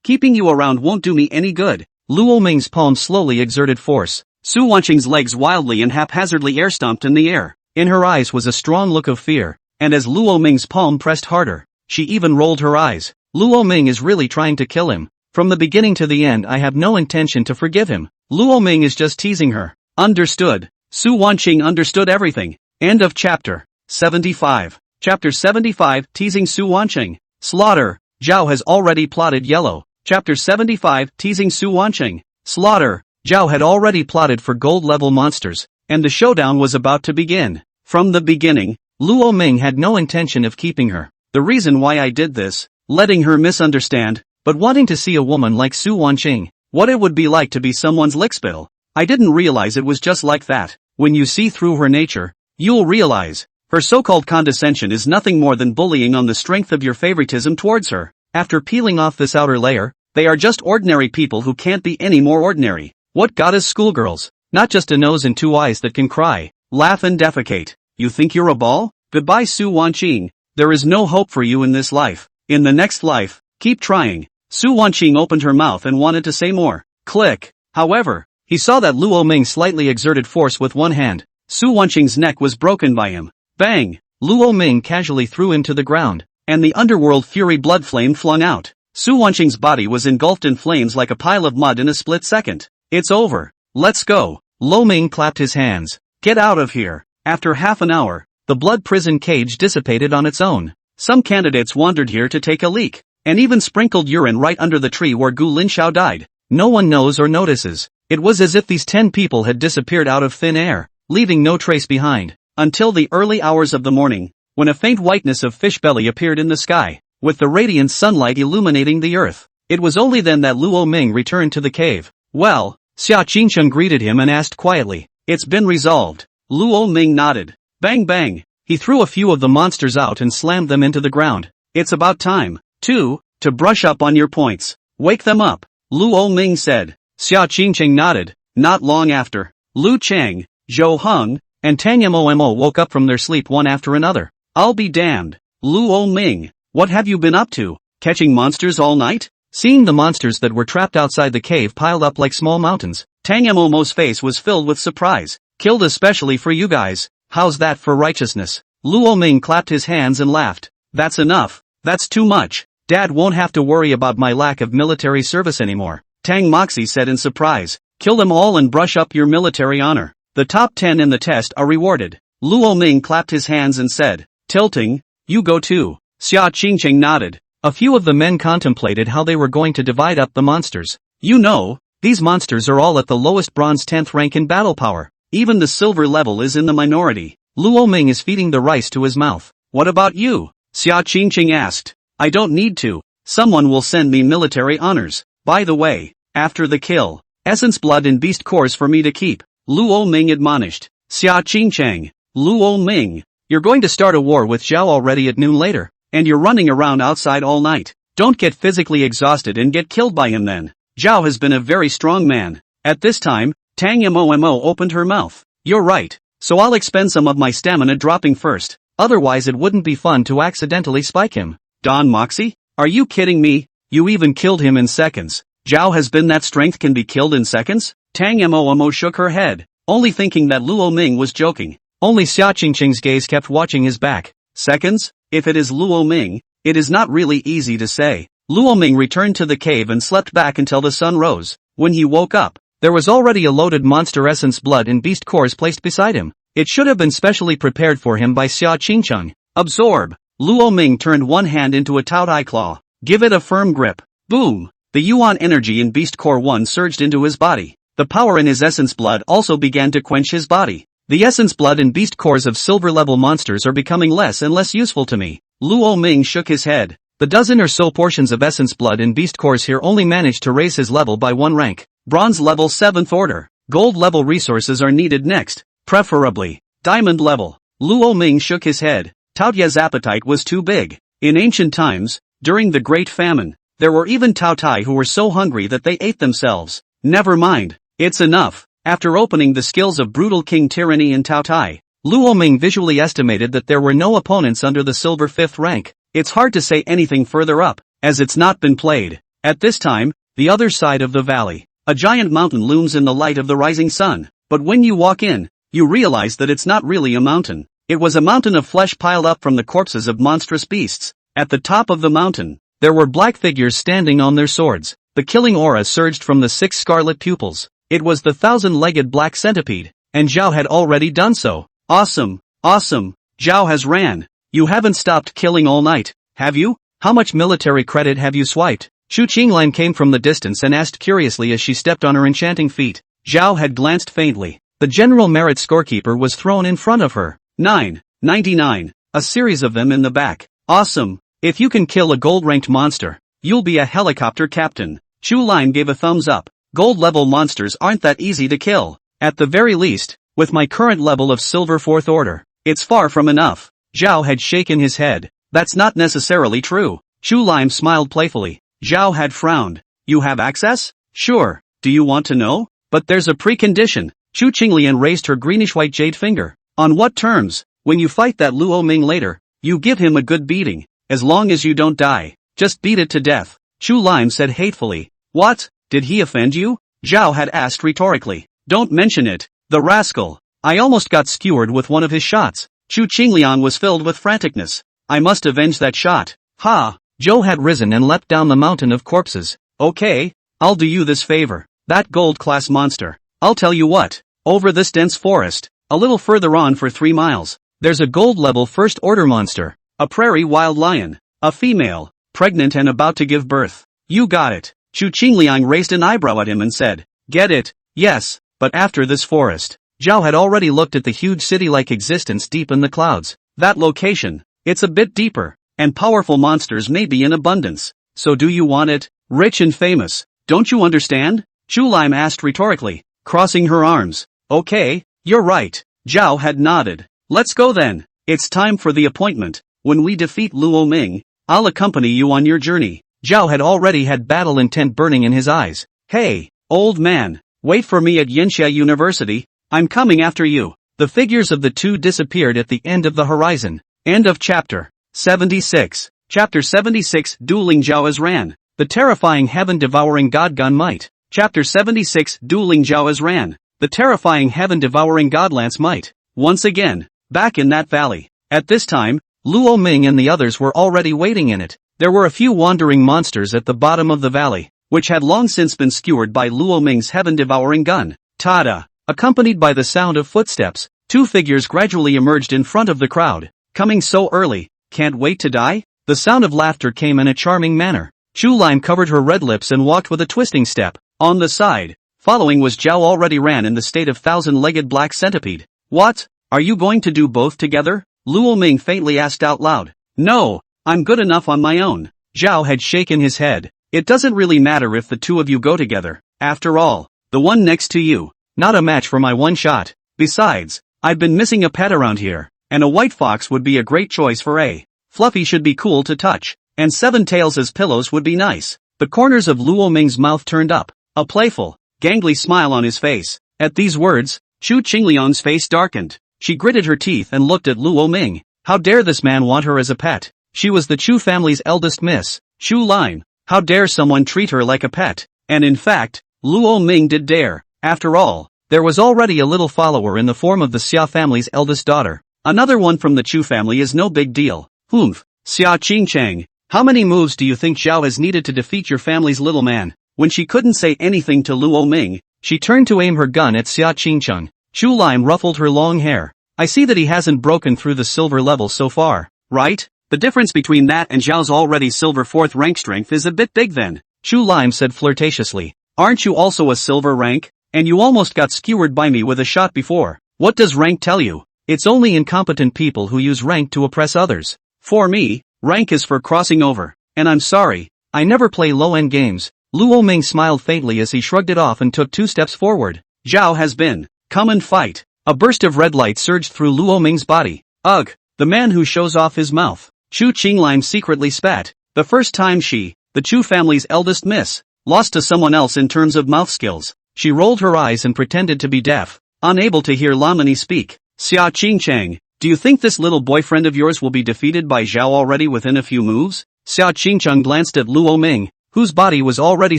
Speaker 1: Keeping you around won't do me any good. Luo Ming's palm slowly exerted force. Su Wanqing's legs wildly and haphazardly air-stomped in the air. In her eyes was a strong look of fear, and as Luo Ming's palm pressed harder, she even rolled her eyes. Luo Ming is really trying to kill him. From the beginning to the end I have no intention to forgive him. Luo Ming is just teasing her. Understood. Su Wanqing understood everything. End of chapter 75. Chapter 75, Teasing Su Wanqing. Slaughter. Zhao has already plotted yellow. Chapter 75, Teasing Su Wanqing. Slaughter. Zhao had already plotted for gold-level monsters, and the showdown was about to begin. From the beginning, Luo Ming had no intention of keeping her. The reason why I did this, letting her misunderstand, but wanting to see a woman like Su Wanqing, what it would be like to be someone's lickspittle. I didn't realize it was just like that. When you see through her nature, you'll realize, her so-called condescension is nothing more than bullying on the strength of your favoritism towards her. After peeling off this outer layer, they are just ordinary people who can't be any more ordinary. What goddess schoolgirls? Not just a nose and two eyes that can cry, laugh and defecate. You think you're a ball? Goodbye Su Wanqing. There is no hope for you in this life. In the next life, keep trying. Su Wanqing opened her mouth and wanted to say more. Click. However, he saw that Luo Ming slightly exerted force with one hand, Su Wanqing's neck was broken by him. Bang! Luo Ming casually threw him to the ground, and the underworld fury blood flame flung out. Su Wanqing's body was engulfed in flames like a pile of mud in a split second. It's over. Let's go. Lo Ming clapped his hands. Get out of here. After half an hour, the blood prison cage dissipated on its own. Some candidates wandered here to take a leak, and even sprinkled urine right under the tree where Gu Linshao died. No one knows or notices. It was as if these 10 people had disappeared out of thin air, leaving no trace behind, until the early hours of the morning, when a faint whiteness of fish belly appeared in the sky, with the radiant sunlight illuminating the earth. It was only then that Luo Ming returned to the cave. Well, Xia Qingcheng greeted him and asked quietly, "It's been resolved." Luo Ming nodded. Bang bang! He threw a few of the monsters out and slammed them into the ground. It's about time, too, to brush up on your points. Wake them up, Luo Ming said. Xia Qingcheng nodded. Not long after, Lu Chang, Zhou Heng, and Tang Mo woke up from their sleep one after another. I'll be damned. Luo Ming, what have you been up to? Catching monsters all night? Seeing the monsters that were trapped outside the cave piled up like small mountains, Tang Mo's face was filled with surprise. Killed especially for you guys. How's that for righteousness? Luo Ming clapped his hands and laughed. That's enough. That's too much. Dad won't have to worry about my lack of military service anymore. Tang Moxie said in surprise. Kill them all and brush up your military honor. The top 10 in the test are rewarded. Luo Ming clapped his hands and said, Tilting, you go too. Xia Qingcheng nodded. A few of the men contemplated how they were going to divide up the monsters. You know, these monsters are all at the lowest bronze 10th rank in battle power. Even the silver level is in the minority. Luo Ming is feeding the rice to his mouth. What about you? Xia Qingcheng asked. I don't need to. Someone will send me military honors. By the way, after the kill, essence blood and beast cores for me to keep. Luo Ming admonished. Xia Qingcheng. Luo Ming, you're going to start a war with Zhao already at noon later, and you're running around outside all night. Don't get physically exhausted and get killed by him then. Zhao has been a very strong man. At this time, Tang Mo opened her mouth. You're right, so I'll expend some of my stamina dropping first, otherwise it wouldn't be fun to accidentally spike him. Don Moxie? Are you kidding me? You even killed him in seconds. Zhao has been that strength can be killed in seconds? Tang Mo shook her head, only thinking that Luo Ming was joking. Only Xia Qingcheng's gaze kept watching his back. Seconds? If it is Luo Ming, it is not really easy to say. Luo Ming returned to the cave and slept back until the sun rose. When he woke up, there was already a loaded monster essence blood and beast cores placed beside him. It should have been specially prepared for him by Xia Qingcheng. Absorb. Luo Ming turned one hand into a Taotai claw. Give it a firm grip. Boom. The Yuan energy in Beast Core 1 surged into his body. The power in his essence blood also began to quench his body. The essence blood and beast cores of silver level monsters are becoming less and less useful to me. Luo Ming shook his head. The dozen or so portions of essence blood and beast cores here only managed to raise his level by 1 rank. Bronze level 7th order. Gold level resources are needed next. Preferably diamond level. Luo Ming shook his head. Taotia's appetite was too big. In ancient times, during the Great Famine, there were even Taotai who were so hungry that they ate themselves. Never mind. It's enough. After opening the skills of Brutal King Tyranny and Taotai, Luo Ming visually estimated that there were no opponents under the silver 5th rank. It's hard to say anything further up, as it's not been played. At this time, the other side of the valley, a giant mountain looms in the light of the rising sun. But when you walk in, you realize that it's not really a mountain. It was a mountain of flesh piled up from the corpses of monstrous beasts. At the top of the mountain, there were black figures standing on their swords. The killing aura surged from the 6 scarlet pupils. It was the 1,000-legged black centipede, and Zhao had already done so. Awesome, awesome, Zhao has ran. You haven't stopped killing all night, have you? How much military credit have you swiped? Shu Qinglan came from the distance and asked curiously as she stepped on her enchanting feet. Zhao had glanced faintly. The general merit scorekeeper was thrown in front of her. 999, a series of them in the back. Awesome, if you can kill a gold-ranked monster, you'll be a helicopter captain. Chu Lin gave a thumbs up. Gold-level monsters aren't that easy to kill. At the very least, with my current level of silver 4th order, it's far from enough. Zhao had shaken his head. That's not necessarily true. Chu Lin smiled playfully. Zhao had frowned. You have access? Sure. Do you want to know? But there's a precondition. Chu Qinglian raised her greenish-white jade finger. On what terms? When you fight that Luo Ming later, you give him a good beating. As long as you don't die, just beat it to death. Chu Lin said hatefully. What? Did he offend you? Zhao had asked rhetorically. Don't mention it. The rascal. I almost got skewered with one of his shots. Chu Qingliang was filled with franticness. I must avenge that shot. Ha! Zhou had risen and leapt down the mountain of corpses. Okay, I'll do you this favor. That gold-class monster. I'll tell you what. Over this dense forest, a little further on for 3 miles, there's a gold-level first-order monster. A prairie wild lion. A female, pregnant and about to give birth. You got it. Chu Qingliang raised an eyebrow at him and said, get it? Yes, but after this forest. Zhao had already looked at the huge city-like existence deep in the clouds. That location, it's a bit deeper, and powerful monsters may be in abundance. So do you want it? Rich and famous, don't you understand? Chu Lime asked rhetorically, crossing her arms. Okay, you're right. Zhao had nodded. Let's go then. It's time for the appointment. When we defeat Luo Ming, I'll accompany you on your journey. Zhao had already had battle intent burning in his eyes. Hey, old man, wait for me at Yanxia University. I'm coming after you. The figures of the two disappeared at the end of the horizon. End of chapter 76. Chapter 76 Dueling Zhao as Ran. The terrifying heaven-devouring God-Gun Might. Chapter 76 Dueling Zhao as Ran. The terrifying heaven-devouring God-Lance Might. Once again, back in that valley. At this time, Luo Ming and the others were already waiting in it. There were a few wandering monsters at the bottom of the valley, which had long since been skewered by Luo Ming's heaven-devouring gun. Tada! Accompanied by the sound of footsteps, two figures gradually emerged in front of the crowd. Coming so early, can't wait to die? The sound of laughter came in a charming manner. Chu Lime covered her red lips and walked with a twisting step. On the side, following was Zhao already ran in the state of thousand-legged black centipede. What? Are you going to do both together? Luo Ming faintly asked out loud. No, I'm good enough on my own. Zhao had shaken his head. It doesn't really matter if the two of you go together. After all, the one next to you, not a match for my one shot. Besides, I've been missing a pet around here, and a white fox would be a great choice for a. Fluffy should be cool to touch, and 7 tails as pillows would be nice. The corners of Luo Ming's mouth turned up, a playful, gangly smile on his face. At these words, Chu Qingliang's face darkened. She gritted her teeth and looked at Luo Ming. How dare this man want her as a pet? She was the Chu family's eldest miss, Chu Lime. How dare someone treat her like a pet? And in fact, Luo Ming did dare. After all, there was already a little follower in the form of the Xia family's eldest daughter. Another one from the Chu family is no big deal. Humph, Xia Qingchang. How many moves do you think Zhao has needed to defeat your family's little man? When she couldn't say anything to Luo Ming, she turned to aim her gun at Xia Qingchang. Chu Lime ruffled her long hair. I see that he hasn't broken through the silver level so far, right? The difference between that and Zhao's already silver 4th rank strength is a bit big then. Chu Lime said flirtatiously. Aren't you also a silver rank? And you almost got skewered by me with a shot before. What does rank tell you? It's only incompetent people who use rank to oppress others. For me, rank is for crossing over. And I'm sorry, I never play low-end games. Luo Ming smiled faintly as he shrugged it off and took 2 steps forward. Zhao has been. Come and fight. A burst of red light surged through Luo Ming's body. Ugh, the man who shows off his mouth. Chu Qinglime secretly spat. The first time she, the Chu family's eldest miss, lost to someone else in terms of mouth skills. She rolled her eyes and pretended to be deaf, unable to hear Lamani speak. Xia Qingchang, do you think this little boyfriend of yours will be defeated by Zhao already within a few moves? Xia Qingchang glanced at Luo Ming, whose body was already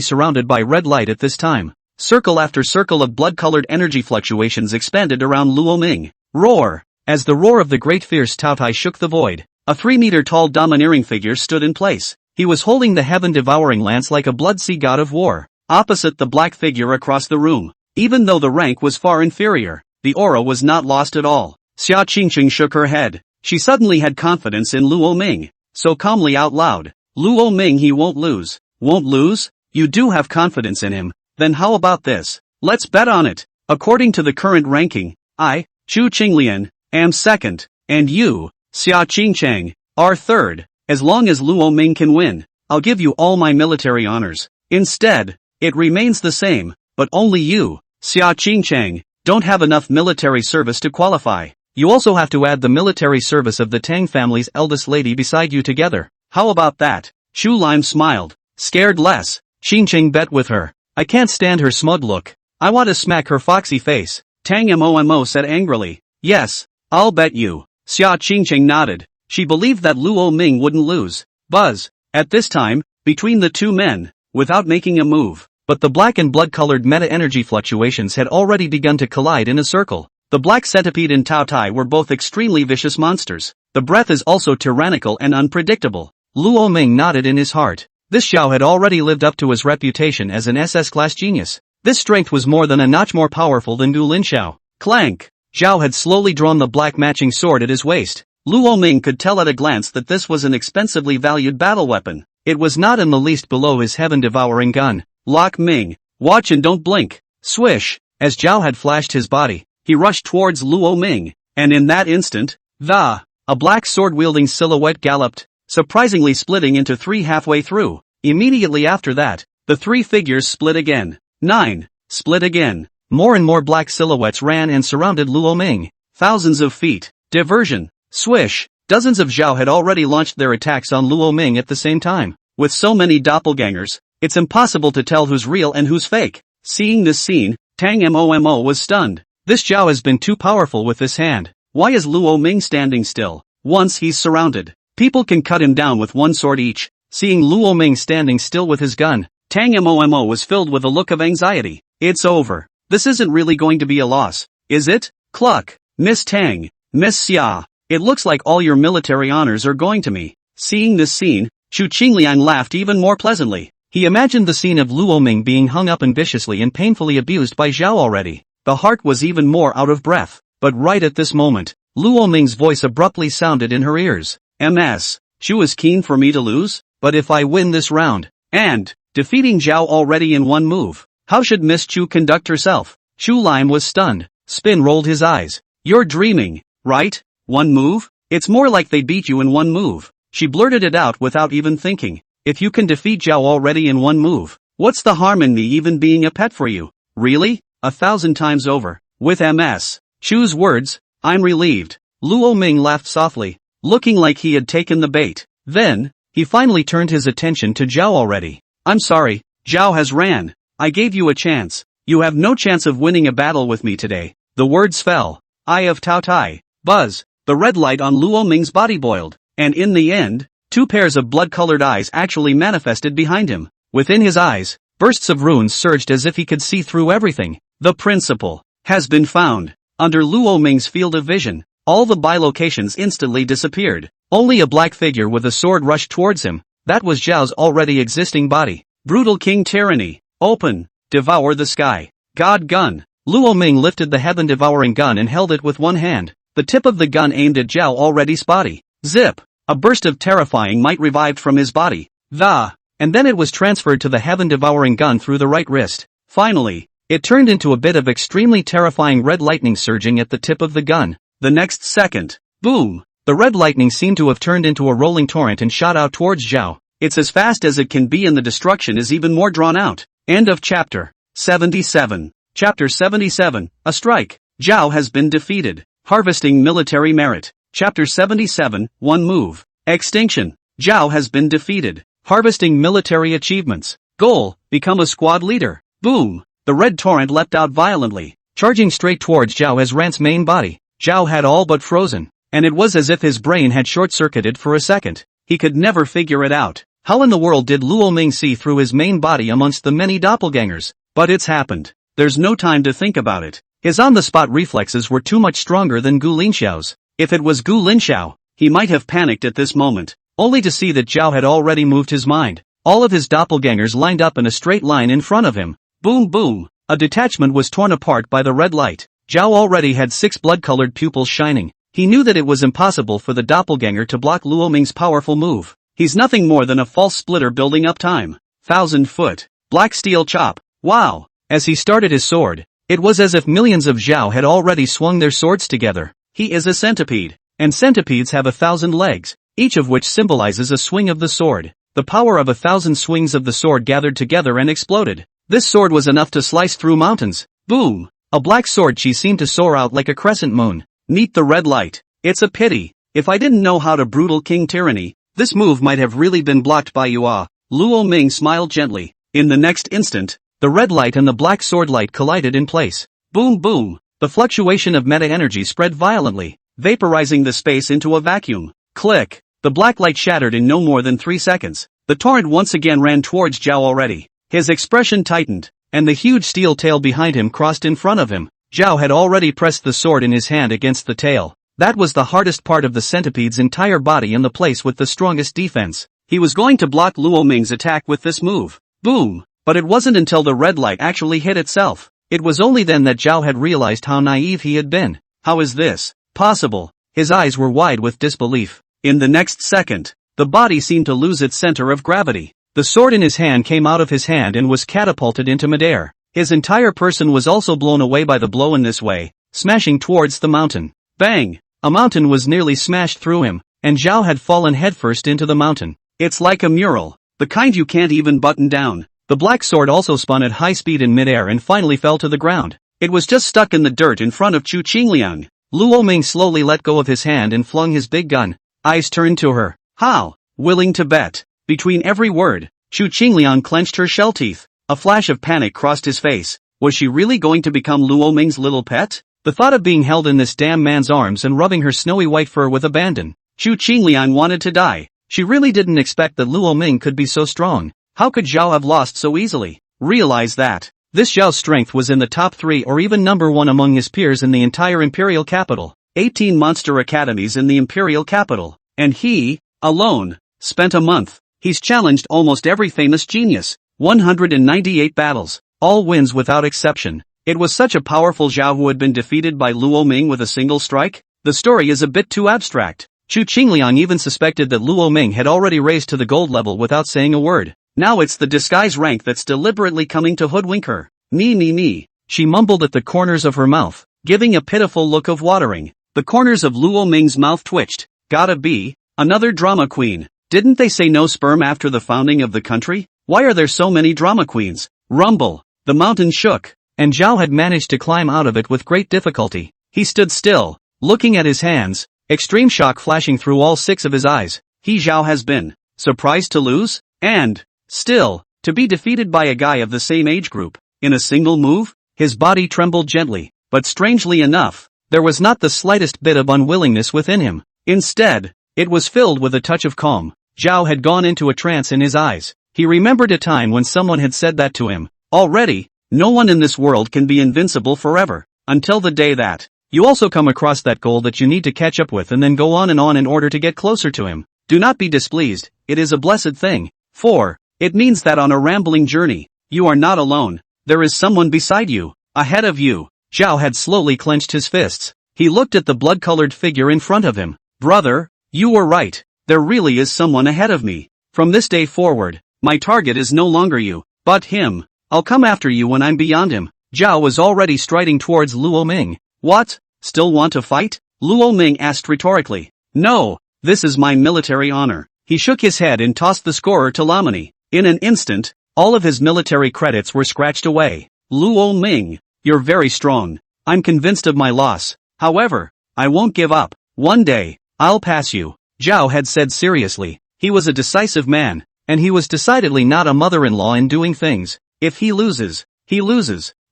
Speaker 1: surrounded by red light at this time. Circle after circle of blood-colored energy fluctuations expanded around Luo Ming. Roar! As the roar of the great fierce Taotai shook the void, a 3-meter-tall domineering figure stood in place. He was holding the heaven-devouring lance like a blood-sea god of war. Opposite the black figure across the room, even though the rank was far inferior, the aura was not lost at all. Xia Qingcheng shook her head. She suddenly had confidence in Luo Ming, so calmly out loud. Luo Ming, he won't lose. Won't lose? You do have confidence in him. Then how about this? Let's bet on it. According to the current ranking, I, Chu Qinglian, am second, and you, Xia Qingcheng, are third. As long as Luo Ming can win, I'll give you all my military honors. Instead, it remains the same, but only you, Xia Qingcheng, don't have enough military service to qualify. You also have to add the military service of the Tang family's eldest lady beside you together. How about that? Chu Lime smiled. Scared less. Qingcheng bet with her. I can't stand her smug look. I want to smack her foxy face. Tang Mo said angrily. Yes, I'll bet you. Xia Qingcheng nodded. She believed that Luo Ming wouldn't lose. Buzz. At this time, between the two men, without making a move. But the black and blood-colored meta-energy fluctuations had already begun to collide in a circle. The black centipede and Tao Tai were both extremely vicious monsters. The breath is also tyrannical and unpredictable. Luo Ming nodded in his heart. This Zhao had already lived up to his reputation as an SS-class genius. This strength was more than a notch more powerful than Gu Linxiao. Clank! Zhao had slowly drawn the black matching sword at his waist. Luo Ming could tell at a glance that this was an expensively valued battle weapon. It was not in the least below his heaven-devouring gun. Lok Ming, watch and don't blink. Swish! As Zhao had flashed his body, he rushed towards Luo Ming, and in that instant, a black sword-wielding silhouette galloped, surprisingly splitting into three halfway through. Immediately after that, the three figures split again. 9. Split again. More and more black silhouettes ran and surrounded Luo Ming. Thousands of feet. Diversion. Swish. Dozens of Zhao had already launched their attacks on Luo Ming at the same time. With so many doppelgangers, it's impossible to tell who's real and who's fake. Seeing this scene, Tang Momo was stunned. This Zhao has been too powerful with this hand. Why is Luo Ming standing still? Once he's surrounded, people can cut him down with one sword each. Seeing Luo Ming standing still with his gun, Tang Momo was filled with a look of anxiety. It's over. This isn't really going to be a loss, is it? Cluck. Miss Tang. Miss Xia. It looks like all your military honors are going to me. Seeing this scene, Chu Qingliang laughed even more pleasantly. He imagined the scene of Luo Ming being hung up and viciously and painfully abused by Zhao already. The heart was even more out of breath. But right at this moment, Luo Ming's voice abruptly sounded in her ears. MS. Chu is keen for me to lose? But if I win this round, and defeating Zhao already in one move, how should Miss Chu conduct herself? Chu Lime was stunned. Spin rolled his eyes. You're dreaming, right? One move? It's more like they beat you in one move. She blurted it out without even thinking. If you can defeat Zhao already in one move, what's the harm in me even being a pet for you? Really? 1,000 times over. With MS. Chu's words, I'm relieved. Luo Ming laughed softly, looking like he had taken the bait. Then, he finally turned his attention to Zhao already. I'm sorry, Zhao has ran. I gave you a chance. You have no chance of winning a battle with me today. The words fell. Eye of Tao Tai. Buzz. The red light on Luo Ming's body boiled. And in the end, two pairs of blood-colored eyes actually manifested behind him. Within his eyes, bursts of runes surged as if he could see through everything. The principal has been found. Under Luo Ming's field of vision, all the bilocations instantly disappeared. Only a black figure with a sword rushed towards him. That was Zhao's already existing body. Brutal King Tyranny. Open. Devour the sky. God gun. Luo Ming lifted the heaven-devouring gun and held it with one hand. The tip of the gun aimed at Zhao already's body. Zip. A burst of terrifying might revived from his body. And then it was transferred to the heaven-devouring gun through the right wrist. Finally, it turned into a bit of extremely terrifying red lightning surging at the tip of the gun. The next second, boom! The red lightning seemed to have turned into a rolling torrent and shot out towards Zhao. It's as fast as it can be and the destruction is even more drawn out. End of chapter 77. Chapter 77, A Strike. Zhao has been defeated. Harvesting military merit. Chapter 77, One Move. Extinction. Zhao has been defeated. Harvesting military achievements. Goal, become a squad leader. Boom! The red torrent leapt out violently, charging straight towards Zhao as Rant's main body. Zhao had all but frozen, and it was as if his brain had short-circuited for a second. He could never figure it out. How in the world did Luo Ming see through his main body amongst the many doppelgangers? But it's happened. There's no time to think about it. His on-the-spot reflexes were too much stronger than Gu Linxiao's. If it was Gu Linxiao, he might have panicked at this moment, only to see that Zhao had already moved his mind. All of his doppelgangers lined up in a straight line in front of him. Boom boom! A detachment was torn apart by the red light. Zhao already had 6 blood-colored pupils shining. He knew that it was impossible for the doppelganger to block Luo Ming's powerful move. He's nothing more than a false splitter building up time. 1,000-foot. Black steel chop. Wow! As he started his sword, it was as if millions of Zhao had already swung their swords together. He is a centipede, and centipedes have 1,000 legs, each of which symbolizes a swing of the sword. The power of 1,000 swings of the sword gathered together and exploded. This sword was enough to slice through mountains. Boom! A black sword chi seemed to soar out like a crescent moon. Meet the red light. It's a pity. If I didn't know how to brutal King Tyranny, this move might have really been blocked by you. Luo Ming smiled gently. In the next instant, the red light and the black sword light collided in place. Boom boom! The fluctuation of meta-energy spread violently, vaporizing the space into a vacuum. Click! The black light shattered in no more than 3 seconds. The torrent once again ran towards Zhao already. His expression tightened, and the huge steel tail behind him crossed in front of him. Zhao had already pressed the sword in his hand against the tail. That was the hardest part of the centipede's entire body and the place with the strongest defense. He was going to block Luo Ming's attack with this move. Boom! But it wasn't until the red light actually hit itself. It was only then that Zhao had realized how naive he had been. How is this possible? His eyes were wide with disbelief. In the next second, the body seemed to lose its center of gravity. The sword in his hand came out of his hand and was catapulted into midair. His entire person was also blown away by the blow in this way, smashing towards the mountain. Bang! A mountain was nearly smashed through him, and Zhao had fallen headfirst into the mountain. It's like a mural, the kind you can't even button down. The black sword also spun at high speed in midair and finally fell to the ground. It was just stuck in the dirt in front of Chu Qingliang. Luo Ming slowly let go of his hand and flung his big gun. Eyes turned to her. How? Willing to bet. Between every word, Chu Qingliang clenched her shell teeth. A flash of panic crossed his face. Was she really going to become Luo Ming's little pet? The thought of being held in this damn man's arms and rubbing her snowy white fur with abandon. Chu Qingliang wanted to die. She really didn't expect that Luo Ming could be so strong. How could Zhao have lost so easily? Realize that. This Zhao's strength was in the top 3 or even number 1 among his peers in the entire imperial capital. 18 monster academies in the imperial capital. And he, alone, spent a month. He's challenged almost every famous genius. 198 battles. All wins without exception. It was such a powerful Zhao who had been defeated by Luo Ming with a single strike? The story is a bit too abstract. Chu Qingliang even suspected that Luo Ming had already raised to the gold level without saying a word. Now it's the disguise rank that's deliberately coming to hoodwink her. Me. She mumbled at the corners of her mouth, giving a pitiful look of watering. The corners of Luo Ming's mouth twitched. Gotta be another drama queen. Didn't they say no sperm after the founding of the country? Why are there so many drama queens? Rumble. The mountain shook, and Zhao had managed to climb out of it with great difficulty. He stood still, looking at his hands, extreme shock flashing through all 6 of his eyes. He Zhao has been surprised to lose, and still, to be defeated by a guy of the same age group, in a single move? His body trembled gently, but strangely enough, there was not the slightest bit of unwillingness within him. Instead, it was filled with a touch of calm. Zhao had gone into a trance in his eyes. He remembered a time when someone had said that to him. Already, no one in this world can be invincible forever, until the day that you also come across that goal that you need to catch up with and then go on in order to get closer to him. Do not be displeased, it is a blessed thing. 4. It means that on a rambling journey, you are not alone. There is someone beside you, ahead of you. Zhao had slowly clenched his fists. He looked at the blood-colored figure in front of him. Brother, you were right. There really is someone ahead of me. From this day forward, my target is no longer you, but him. I'll come after you when I'm beyond him. Zhao was already striding towards Luo Ming. What? Still want to fight? Luo Ming asked rhetorically. No, this is my military honor. He shook his head and tossed the scorer to Lamini. In an instant, all of his military credits were scratched away. Luo Ming, you're very strong. I'm convinced of my loss. However, I won't give up. One day, I'll pass you. Zhao had said seriously. He was a decisive man, and he was decidedly not a mother-in-law in doing things. If he loses,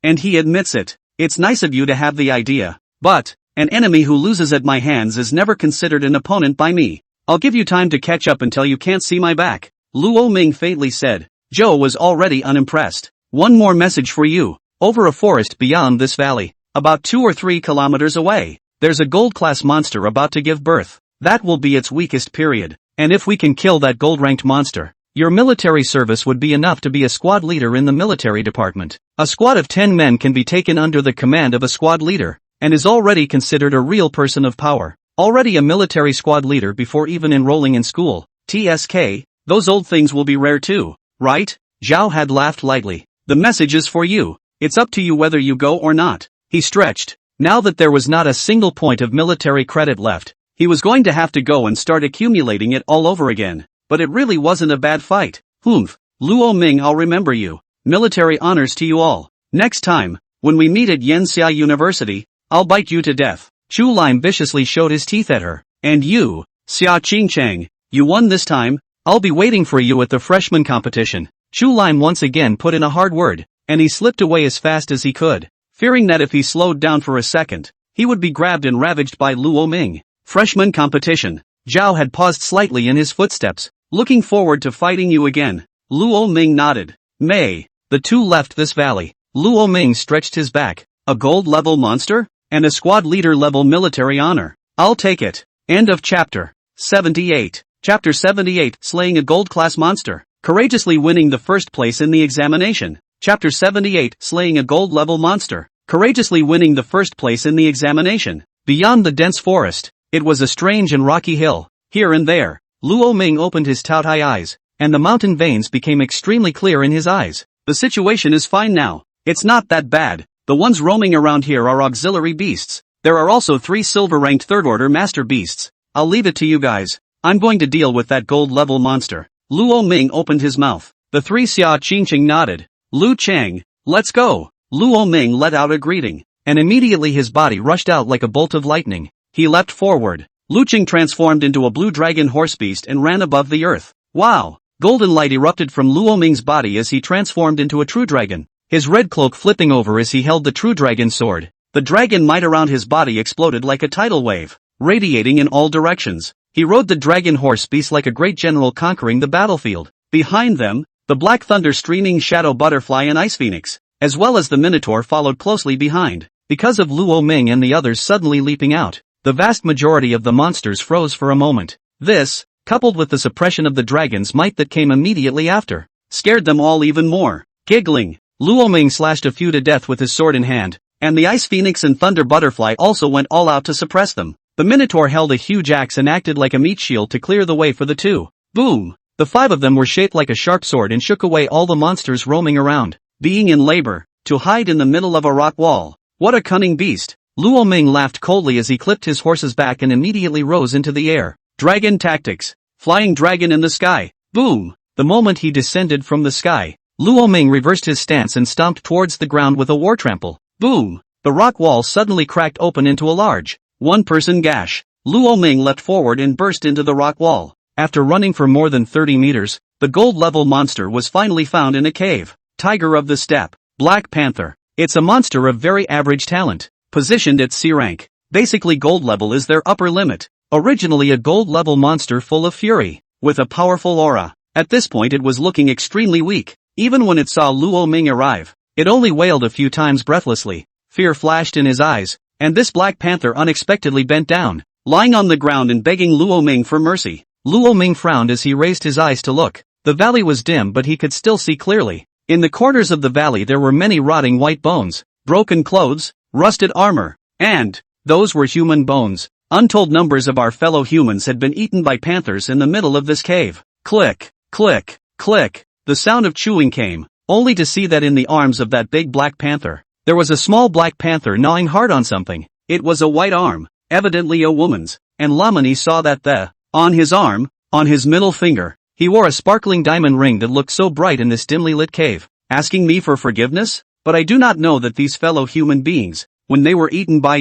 Speaker 1: and he admits it. It's nice of you to have the idea, but an enemy who loses at my hands is never considered an opponent by me. I'll give you time to catch up until you can't see my back. Luo Ming faintly said. Zhou was already unimpressed. One more message for you. Over a forest beyond this valley, about 2 or 3 kilometers away, there's a gold-class monster about to give birth. That will be its weakest period, and if we can kill that gold-ranked monster, your military service would be enough to be a squad leader in the military department. A squad of 10 men can be taken under the command of a squad leader, and is already considered a real person of power. Already a military squad leader before even enrolling in school. TSK, those old things will be rare too, right? Zhao had laughed lightly. The message is for you. It's up to you whether you go or not. He stretched. Now that there was not a single point of military credit left, he was going to have to go and start accumulating it all over again. But it really wasn't a bad fight. Humph. Luo Ming, I'll remember you. Military honors to you all. Next time, when we meet at Yanxia University, I'll bite you to death. Chu Lime viciously showed his teeth at her. And you, Xia Qingchang, you won this time. I'll be waiting for you at the freshman competition. Chu Lime once again put in a hard word, and he slipped away as fast as he could, fearing that if he slowed down for a second, he would be grabbed and ravaged by Luo Ming. Freshman competition. Zhao had paused slightly in his footsteps. Looking forward to fighting you again. Luo Ming nodded. May. The two left this valley. Luo Ming stretched his back. A gold level monster? And a squad leader level military honor. I'll take it. End of chapter 78. Chapter 78, Slaying a Gold Class Monster. Courageously winning the first place in the examination. Chapter 78, Slaying a Gold Level Monster. Courageously winning the first place in the examination. Beyond the dense forest, it was a strange and rocky hill. Here and there, Luo Ming opened his Taotai eyes, and the mountain veins became extremely clear in his eyes. The situation is fine now. It's not that bad. The ones roaming around here are auxiliary beasts. There are also 3 silver-ranked third-order master beasts. I'll leave it to you guys. I'm going to deal with that gold-level monster. Luo Ming opened his mouth. The 3 Xia Qingqing nodded. Lu Chang, let's go. Luo Ming let out a greeting, and immediately his body rushed out like a bolt of lightning. He leapt forward. Lu Ching transformed into a blue dragon horse beast and ran above the earth. Wow! Golden light erupted from Luo Ming's body as he transformed into a true dragon. His red cloak flipping over as he held the true dragon sword. The dragon might around his body exploded like a tidal wave, radiating in all directions. He rode the dragon horse beast like a great general conquering the battlefield. Behind them, the black thunder streaming shadow butterfly and ice phoenix, as well as the minotaur followed closely behind. Because of Luo Ming and the others suddenly leaping out, the vast majority of the monsters froze for a moment. This, coupled with the suppression of the dragon's might that came immediately after, scared them all even more. Giggling, Luo Ming slashed a few to death with his sword in hand, and the ice phoenix and thunder butterfly also went all out to suppress them. The minotaur held a huge axe and acted like a meat shield to clear the way for the 2. Boom! The 5 of them were shaped like a sharp sword and shook away all the monsters roaming around, being in labor, to hide in the middle of a rock wall. What a cunning beast! Luo Ming laughed coldly as he clipped his horse's back and immediately rose into the air. Dragon tactics. Flying dragon in the sky. Boom! The moment he descended from the sky, Luo Ming reversed his stance and stomped towards the ground with a war trample. Boom! The rock wall suddenly cracked open into a large, one-person gash. Luo Ming leapt forward and burst into the rock wall. After running for more than 30 meters, the gold-level monster was finally found in a cave. Tiger of the steppe. Black panther. It's a monster of very average talent, positioned at C rank. Basically gold level is their upper limit. Originally a gold-level monster full of fury, with a powerful aura. At this point it was looking extremely weak. Even when it saw Luo Ming arrive, it only wailed a few times breathlessly. Fear flashed in his eyes, and this black panther unexpectedly bent down, lying on the ground and begging Luo Ming for mercy. Luo Ming frowned as he raised his eyes to look. The valley was dim but he could still see clearly. In the corners of the valley there were many rotting white bones, broken clothes, rusted armor, and those were human bones. Untold numbers of our fellow humans had been eaten by panthers in the middle of this cave. Click, click, click. The sound of chewing came, only to see that in the arms of that big black panther, there was a small black panther gnawing hard on something. It was a white arm, evidently a woman's, and Lamani saw that on his arm, on his middle finger, he wore a sparkling diamond ring that looked so bright in this dimly lit cave. Asking me for forgiveness? But I do not know that these fellow human beings, when they were eaten by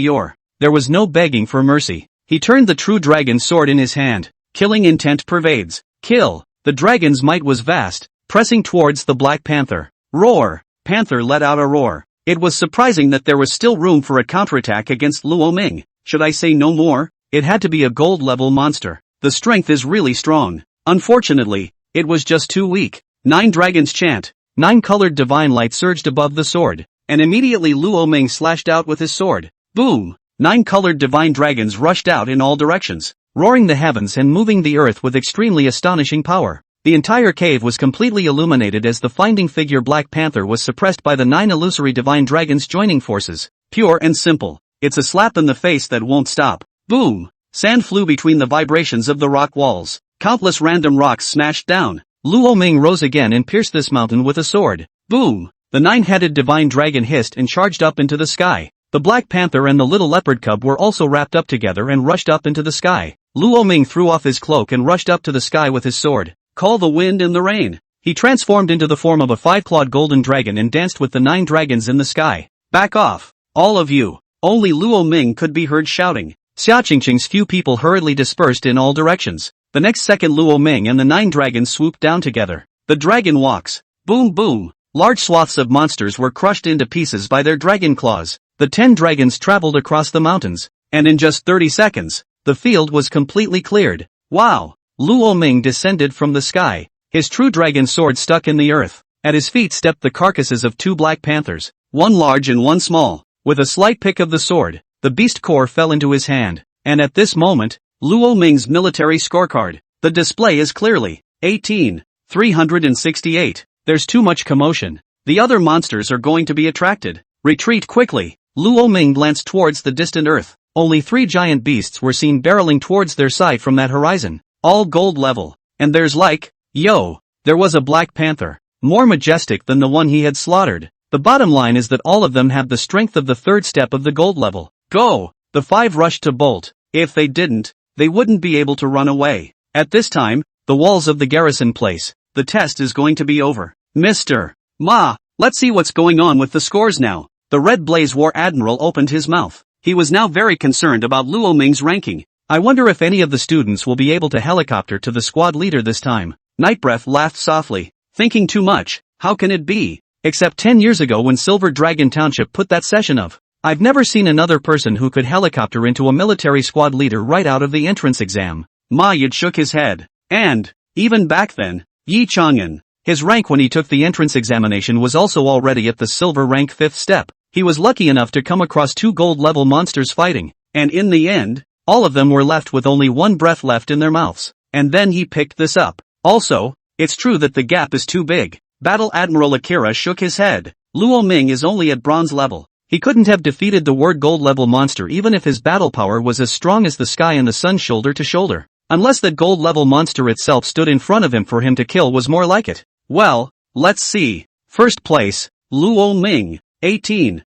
Speaker 1: there was no begging for mercy. He turned the true dragon sword in his hand. Killing intent pervades. Kill. The dragon's might was vast, pressing towards the black panther. Roar! Panther let out a roar. It was surprising that there was still room for a counterattack against Luo Ming. Should I say no more? It had to be a gold-level monster. The strength is really strong. Unfortunately, it was just too weak. 9 dragons chant. 9 colored divine light surged above the sword, and immediately Luo Ming slashed out with his sword. Boom! 9 colored divine dragons rushed out in all directions, roaring the heavens and moving the earth with extremely astonishing power. The entire cave was completely illuminated as the finding figure Black Panther was suppressed by the 9 illusory divine dragons joining forces. Pure and simple. It's a slap in the face that won't stop. Boom! Sand flew between the vibrations of the rock walls. Countless random rocks smashed down. Luo Ming rose again and pierced this mountain with a sword. Boom! The 9-headed divine dragon hissed and charged up into the sky. The Black Panther and the little leopard cub were also wrapped up together and rushed up into the sky. Luo Ming threw off his cloak and rushed up to the sky with his sword. Call the wind and the rain. He transformed into the form of a 5-clawed golden dragon and danced with the 9 dragons in the sky. Back off, all of you. Only Luo Ming could be heard shouting. Xia Qingqing's few people hurriedly dispersed in all directions. The next second Luo Ming and the 9 dragons swooped down together. The dragon walks. Boom boom. Large swaths of monsters were crushed into pieces by their dragon claws. The 10 dragons traveled across the mountains, and in just 30 seconds, the field was completely cleared. Wow! Luo Ming descended from the sky, his true dragon sword stuck in the earth. At his feet stepped the carcasses of 2 black panthers, one large and one small. With a slight pick of the sword, the beast core fell into his hand, and at this moment, Luo Ming's military scorecard. The display is clearly 18,368. There's too much commotion. The other monsters are going to be attracted. Retreat quickly. Luo Ming glanced towards the distant earth. Only 3 giant beasts were seen barreling towards their side from that horizon. All gold level. And there's there was a black panther. More majestic than the one he had slaughtered. The bottom line is that all of them have the strength of the 3rd step of the gold level. Go! The 5 rushed to bolt. If they didn't, they wouldn't be able to run away. At this time, the walls of the garrison place. The test is going to be over. Mr. Ma, let's see what's going on with the scores now. The Red Blaze War Admiral opened his mouth. He was now very concerned about Luo Ming's ranking. I wonder if any of the students will be able to helicopter to the squad leader this time. Nightbreath laughed softly. Thinking too much, how can it be? Except 10 years ago when Silver Dragon Township put that session of. I've never seen another person who could helicopter into a military squad leader right out of the entrance exam. Ma Yud shook his head. And, even back then, Yi Chang'an, his rank when he took the entrance examination was also already at the silver rank 5th step. He was lucky enough to come across 2 gold level monsters fighting, and in the end, all of them were left with only 1 breath left in their mouths. And then he picked this up. Also, it's true that the gap is too big. Battle Admiral Akira shook his head. Luo Ming is only at bronze level. He couldn't have defeated the word gold level monster even if his battle power was as strong as the sky and the sun shoulder to shoulder. Unless that gold level monster itself stood in front of him for him to kill was more like it. Well, let's see. First place, Luo Ming, 18.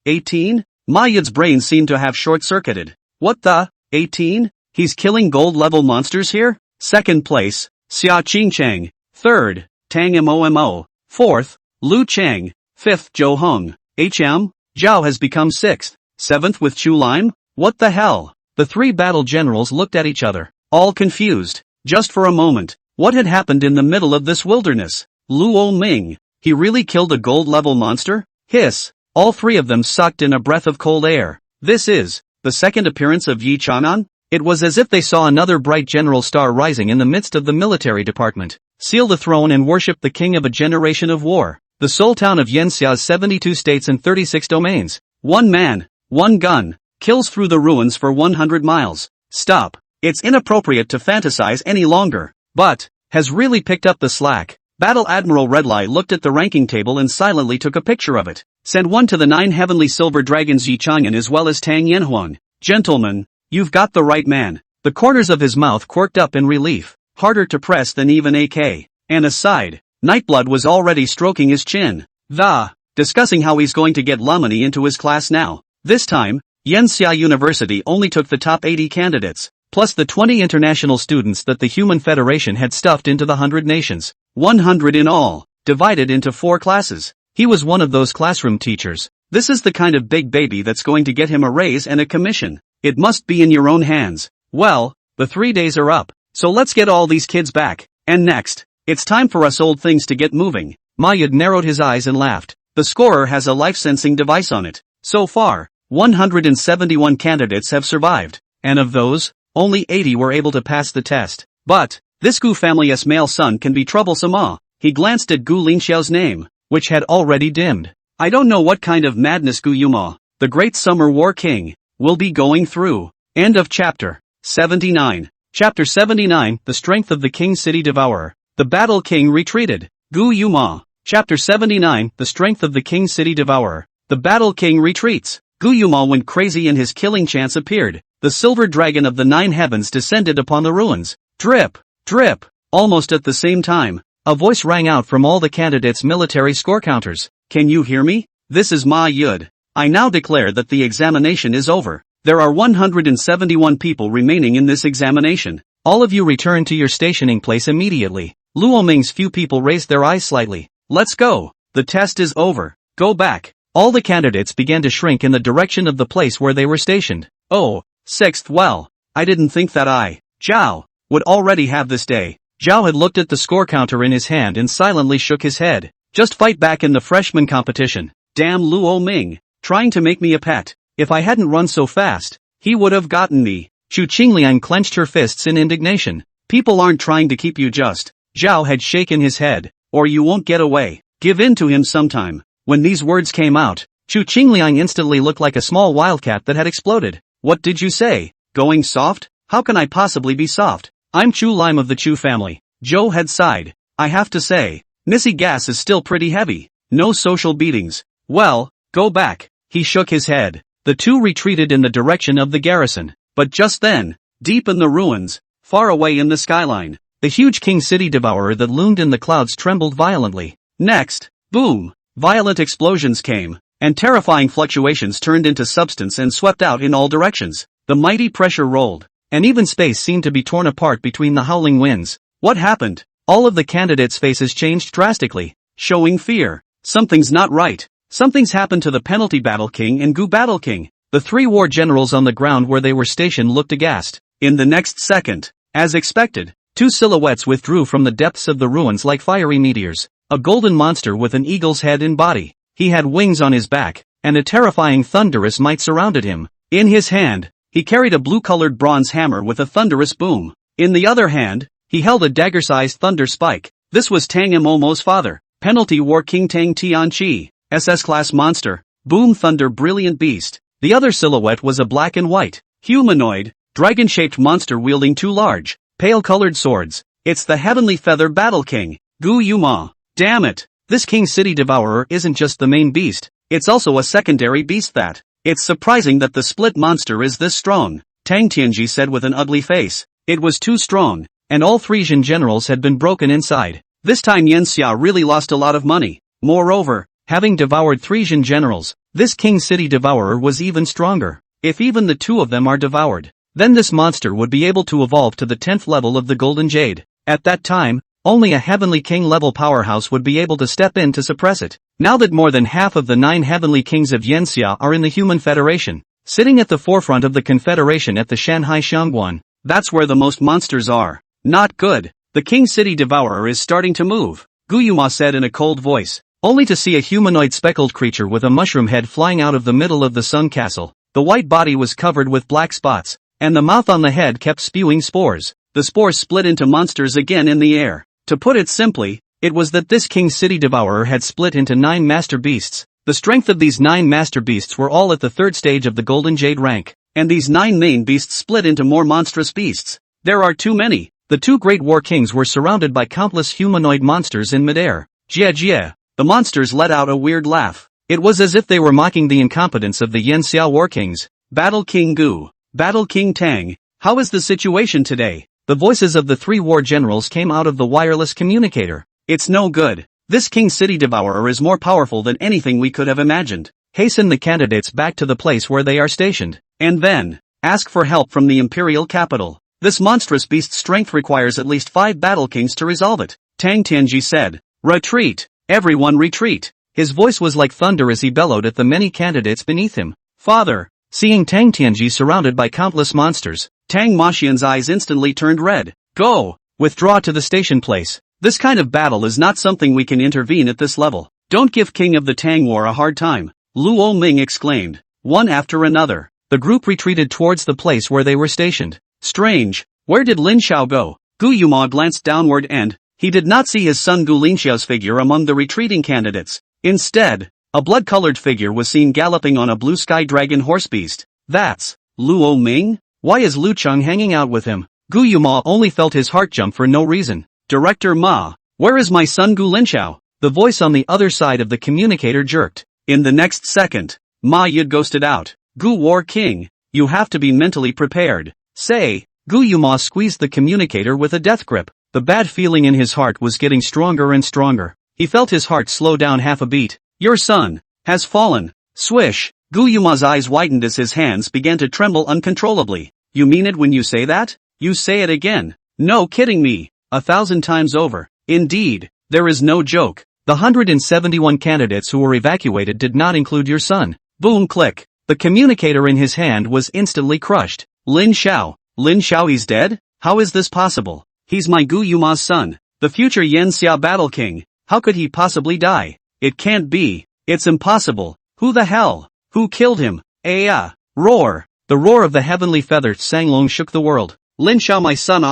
Speaker 1: 18? Ma Yud's brain seemed to have short-circuited. What the? 18? He's killing gold level monsters here? Second place, Xia Qingchang. Third, Tang Momo. Fourth, Lu Chang. Fifth, Zhou Heng. Zhao has become 6th. 7th with Chu Lime? What the hell? The 3 battle generals looked at each other, all confused. Just for a moment, what had happened in the middle of this wilderness? Luo Ming, he really killed a gold level monster? Hiss. All 3 of them sucked in a breath of cold air. This is the second appearance of Yi Chang'an? It was as if they saw another bright general star rising in the midst of the military department. Seal the throne and worship the king of a generation of war. The sole town of Yanxia's 72 states and 36 domains. 1 man, 1 gun, kills through the ruins for 100 miles. Stop. It's inappropriate to fantasize any longer. But, has really picked up the slack. Battle Admiral Redlie looked at the ranking table and silently took a picture of it. Send one to the 9 heavenly silver dragons Yi Chang'an as well as Tang Yanhuang. Gentlemen, you've got the right man. The corners of his mouth quirked up in relief. Harder to press than even AK. And aside, Nightblood was already stroking his chin. Discussing how he's going to get Lamani into his class now. This time, Yanxia University only took the top 80 candidates, plus the 20 international students that the Human Federation had stuffed into the 100 nations. 100 in all, divided into 4 classes. He was one of those classroom teachers. This is the kind of big baby that's going to get him a raise and a commission. It must be in your own hands. Well, the 3 days are up, so let's get all these kids back. And next, it's time for us old things to get moving. Ma Yud narrowed his eyes and laughed. The scorer has a life-sensing device on it. So far, 171 candidates have survived, and of those, only 80 were able to pass the test. But, this Gu family's male son can be troublesome. He glanced at Gu Linxiao's name, which had already dimmed. I don't know what kind of madness Gu Yuma, the great summer war king, will be going through. End of chapter 79. Chapter 79, The Strength of the King City Devourer. The Battle King retreated. Gu Yuma. Chapter 79, The Strength of the King City Devourer. The Battle King retreats. Gu Yuma went crazy and his killing chance appeared. The silver dragon of the 9 heavens descended upon the ruins. Drip, drip. Almost at the same time, a voice rang out from all the candidates' military score counters. Can you hear me? This is Ma Yud. I now declare that the examination is over. There are 171 people remaining in this examination. All of you return to your stationing place immediately. Luo Ming's few people raised their eyes slightly. Let's go. The test is over. Go back. All the candidates began to shrink in the direction of the place where they were stationed. Oh, 6th. Well, I didn't think that Zhao, would already have this day. Zhao had looked at the score counter in his hand and silently shook his head. Just fight back in the freshman competition. Damn Luo Ming, trying to make me a pet. If I hadn't run so fast, he would have gotten me. Chu Qingliang clenched her fists in indignation. People aren't trying to keep you just. Zhao had shaken his head. Or you won't get away. Give in to him sometime. When these words came out, Chu Qingliang instantly looked like a small wildcat that had exploded. What did you say? Going soft? How can I possibly be soft? I'm Chu Lime of the Chu family. Zhou had sighed. I have to say, Nissy gas is still pretty heavy. No social beatings. Well, go back. He shook his head. The two retreated in the direction of the garrison. But just then, deep in the ruins, far away in the skyline, the huge king city devourer that loomed in the clouds trembled violently. Next, boom! Violent explosions came, and terrifying fluctuations turned into substance and swept out in all directions. The mighty pressure rolled, and even space seemed to be torn apart between the howling winds. What happened? All of the candidates' faces changed drastically, showing fear. Something's not right. Something's happened to the penalty Battle King and Gu Battle King. The three war generals on the ground where they were stationed looked aghast. In the next second, as expected, two silhouettes withdrew from the depths of the ruins like fiery meteors. A golden monster with an eagle's head and body. He had wings on his back, and a terrifying thunderous might surrounded him. In his hand, he carried a blue-colored bronze hammer with a thunderous boom. In the other hand, he held a dagger-sized thunder spike. This was Tang Momo's father, Penalty War King Tang Tianqi, SS-class monster, Boom Thunder Brilliant Beast. The other silhouette was a black and white, humanoid, dragon-shaped monster wielding two large, pale-colored swords. It's the Heavenly Feather Battle King, Gu Yuma. Damn it! This King City Devourer isn't just the main beast, it's also a secondary beast that. It's surprising that the split monster is this strong, Tang Tianji said with an ugly face. It was too strong, and all three Jin generals had been broken inside. This time Yan Xia really lost a lot of money. Moreover, having devoured three Jin generals, this King City Devourer was even stronger. If even the two of them are devoured, then this monster would be able to evolve to the 10th level of the Golden Jade. At that time, only a Heavenly King level powerhouse would be able to step in to suppress it. Now that more than half of the 9 Heavenly Kings of Yanxia are in the Human Federation, sitting at the forefront of the Confederation at the Shanghai Xiangguan, that's where the most monsters are. Not good. The King City Devourer is starting to move, Guyuma said in a cold voice, only to see a humanoid speckled creature with a mushroom head flying out of the middle of the Sun Castle. The white body was covered with black spots, and the mouth on the head kept spewing spores. The spores split into monsters again in the air. To put it simply, it was that this King City Devourer had split into 9 master beasts. The strength of these 9 master beasts were all at the 3rd stage of the Golden Jade rank, and these 9 main beasts split into more monstrous beasts. There are too many. The 2 great war kings were surrounded by countless humanoid monsters in midair. Jie Jie. The monsters let out a weird laugh. It was as if they were mocking the incompetence of the Yanxia war kings. Battle King Gu. Battle King Tang. How is the situation today? The voices of the 3 war generals came out of the wireless communicator. It's no good. This King City Devourer is more powerful than anything we could have imagined. Hasten the candidates back to the place where they are stationed. And then, ask for help from the imperial capital. This monstrous beast's strength requires at least 5 battle kings to resolve it. Tang Tianji said. Retreat. Everyone retreat. His voice was like thunder as he bellowed at the many candidates beneath him. Father. Seeing Tang Tianji surrounded by countless monsters, Tang Maxian's eyes instantly turned red. Go! Withdraw to the station place. This kind of battle is not something we can intervene at this level. Don't give King of the Tang War a hard time, Luo Ming exclaimed. One after another, the group retreated towards the place where they were stationed. Strange. Where did Lin Xiao go? Gu Yuma glanced downward and, he did not see his son Gu Linxiao's figure among the retreating candidates. Instead, a blood-colored figure was seen galloping on a blue sky dragon horse beast. That's Luo Ming? Why is Lu Cheng hanging out with him? Gu Yuma only felt his heart jump for no reason. Director Ma, where is my son Gu Linxiao? The voice on the other side of the communicator jerked. In the next second, Ma Yid ghosted out. Gu War King, you have to be mentally prepared. Say, Gu Yuma squeezed the communicator with a death grip. The bad feeling in his heart was getting stronger and stronger. He felt his heart slow down half a beat. Your son has fallen. Swish. Gu Yuma's eyes widened as his hands began to tremble uncontrollably. You mean it when you say that? You say it again. No kidding me. 1,000 times over. Indeed, there is no joke. The 171 candidates who were evacuated did not include your son. Boom click. The communicator in his hand was instantly crushed. Lin Xiao. Lin Xiao is dead? How is this possible? He's my Gu Yuma's son. The future Yanxia Battle King. How could he possibly die? It can't be. It's impossible. Who the hell? Who killed him? Roar. The roar of the heavenly feather Sanglong shook the world. Lin Xiao my son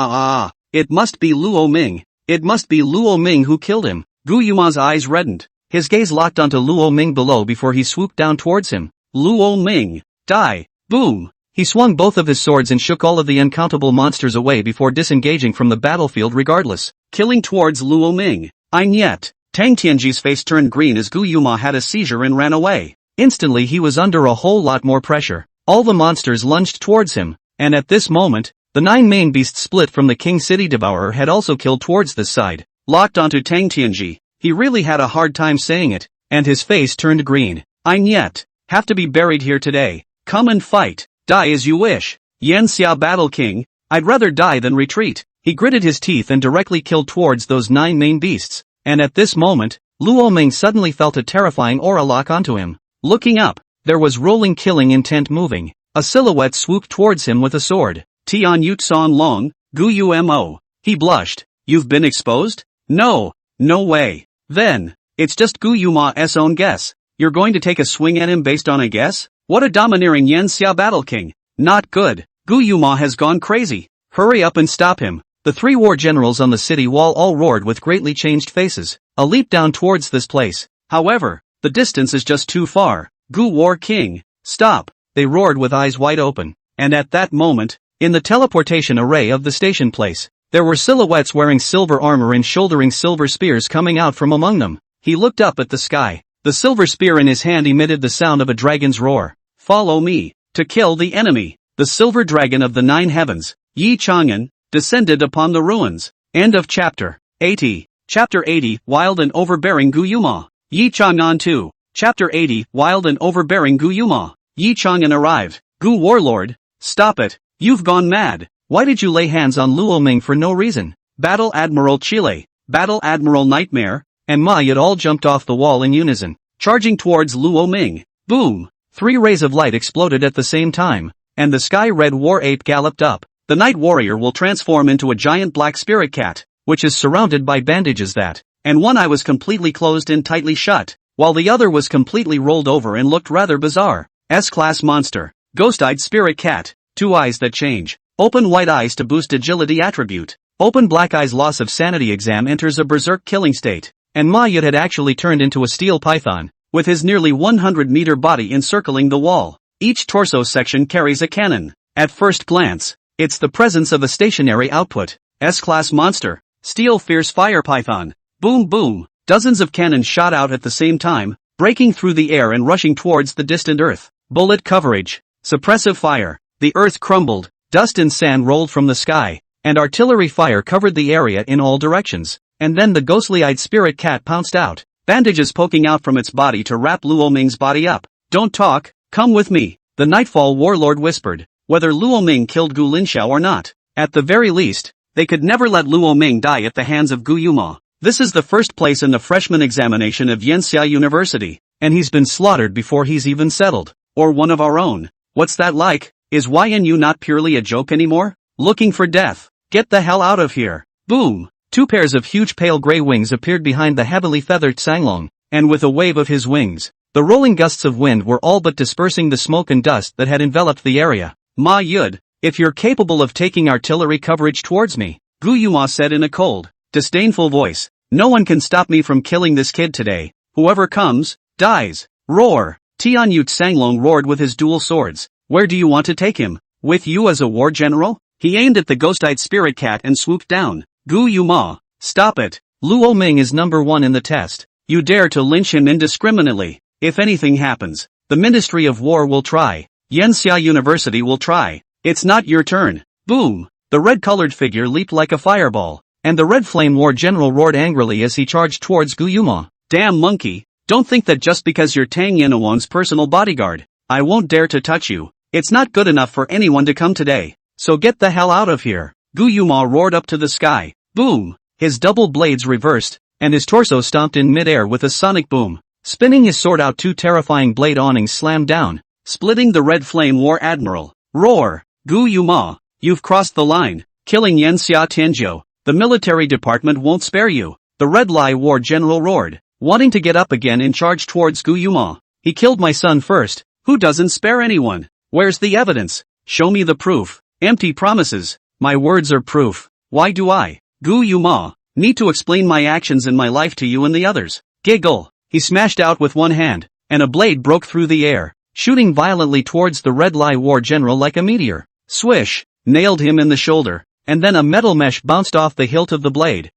Speaker 1: It must be Luo Ming. It must be Luo Ming who killed him. Gu Yuma's eyes reddened. His gaze locked onto Luo Ming below before he swooped down towards him. Luo Ming, die! Boom! He swung both of his swords and shook all of the uncountable monsters away before disengaging from the battlefield regardless, killing towards Luo Ming. Yet. Tang Tianji's face turned green as Gu Yuma had a seizure and ran away. Instantly he was under a whole lot more pressure. All the monsters lunged towards him, and at this moment, the 9 main beasts split from the King City Devourer had also killed towards this side, locked onto Tang Tianji. He really had a hard time saying it, and his face turned green. Yet. Have to be buried here today. Come and fight. Die as you wish. Yan Xia Battle King, I'd rather die than retreat. He gritted his teeth and directly killed towards those 9 main beasts, and at this moment, Luo Ming suddenly felt a terrifying aura lock onto him. Looking up, there was rolling killing intent moving. A silhouette swooped towards him with a sword. Tian Yut San Long, Gu Umo. He blushed. You've been exposed? No. No way. Then, it's just Gu Yuma's own guess. You're going to take a swing at him based on a guess? What a domineering Yan Xia Battle King. Not good. Gu Yuma has gone crazy. Hurry up and stop him. The 3 war generals on the city wall all roared with greatly changed faces. A leap down towards this place. However, the distance is just too far. Gu War King, stop. They roared with eyes wide open. And at that moment, in the teleportation array of the station place, there were silhouettes wearing silver armor and shouldering silver spears coming out from among them. He looked up at the sky. The silver spear in his hand emitted the sound of a dragon's roar. Follow me. To kill the enemy. The silver dragon of the 9 heavens, Yi Chang'an, descended upon the ruins. End of chapter 80. Chapter 80, Wild and Overbearing Gu Yuma. Yi Chang'an 2. Chapter 80, Wild and Overbearing Gu Yuma. Yi Chang'an arrived. Gu Warlord, stop it. You've gone mad. Why did you lay hands on Luo Ming for no reason? Battle Admiral Chile, Battle Admiral Nightmare, and Ma Yat all jumped off the wall in unison, charging towards Luo Ming. Boom! 3 rays of light exploded at the same time, and the sky-red war ape galloped up. The night warrior will transform into a giant black spirit cat, which is surrounded by bandages that, and one eye was completely closed and tightly shut, while the other was completely rolled over and looked rather bizarre. S-class monster, ghost-eyed spirit cat, 2 eyes that change. Open white eyes to boost agility attribute. Open black eyes loss of sanity exam enters a berserk killing state. And Ma Yat had actually turned into a steel python, with his nearly 100-meter body encircling the wall. Each torso section carries a cannon. At first glance, it's the presence of a stationary output. S-class monster, steel fierce fire python. Boom boom, dozens of cannons shot out at the same time, breaking through the air and rushing towards the distant earth. Bullet coverage, suppressive fire. The earth crumbled, dust and sand rolled from the sky, and artillery fire covered the area in all directions. And then the ghostly-eyed spirit cat pounced out, bandages poking out from its body to wrap Luo Ming's body up. Don't talk, come with me, the Nightfall warlord whispered. Whether Luo Ming killed Gu Linxiao or not, at the very least, they could never let Luo Ming die at the hands of Gu Yuma. This is the first place in the freshman examination of Yanxia University, and he's been slaughtered before he's even settled. Or one of our own. What's that like? Is YNU not purely a joke anymore? Looking for death. Get the hell out of here. Boom. 2 pairs of huge pale gray wings appeared behind the heavily feathered Sanglong, and with a wave of his wings, the rolling gusts of wind were all but dispersing the smoke and dust that had enveloped the area. Ma Yud, if you're capable of taking artillery coverage towards me, Gu Yuma said in a cold, disdainful voice, no one can stop me from killing this kid today. Whoever comes, dies. Roar. Tian Yut Sanglong roared with his dual swords. Where do you want to take him? With you as a war general? He aimed at the ghost-eyed spirit cat and swooped down. Gu Yuma, stop it. Luo Ming is number 1 in the test. You dare to lynch him indiscriminately. If anything happens, the Ministry of War will try. Yanxia University will try. It's not your turn. Boom. The red-colored figure leaped like a fireball, and the red flame war general roared angrily as he charged towards Gu Yuma. Damn monkey, don't think that just because you're Tang Yinawang's personal bodyguard, I won't dare to touch you. It's not good enough for anyone to come today, so get the hell out of here. Gu Yuma roared up to the sky. Boom! His double blades reversed, and his torso stomped in midair with a sonic boom. Spinning his sword out, 2 terrifying blade awnings slammed down, splitting the red flame war admiral. Roar! Gu Yuma, you've crossed the line, killing Yanxia Tianzhou. The military department won't spare you. The red lie war general roared, wanting to get up again and charge towards Gu Yuma. He killed my son first. Who doesn't spare anyone? Where's the evidence? Show me the proof. Empty promises. My words are proof. Why do I, Gu Yuma, need to explain my actions and my life to you and the others? Giggle. he smashed out with one hand, and a blade broke through the air, shooting violently towards the Red Lai war general like a meteor. Swish, nailed him in the shoulder, and then a metal mesh bounced off the hilt of the blade.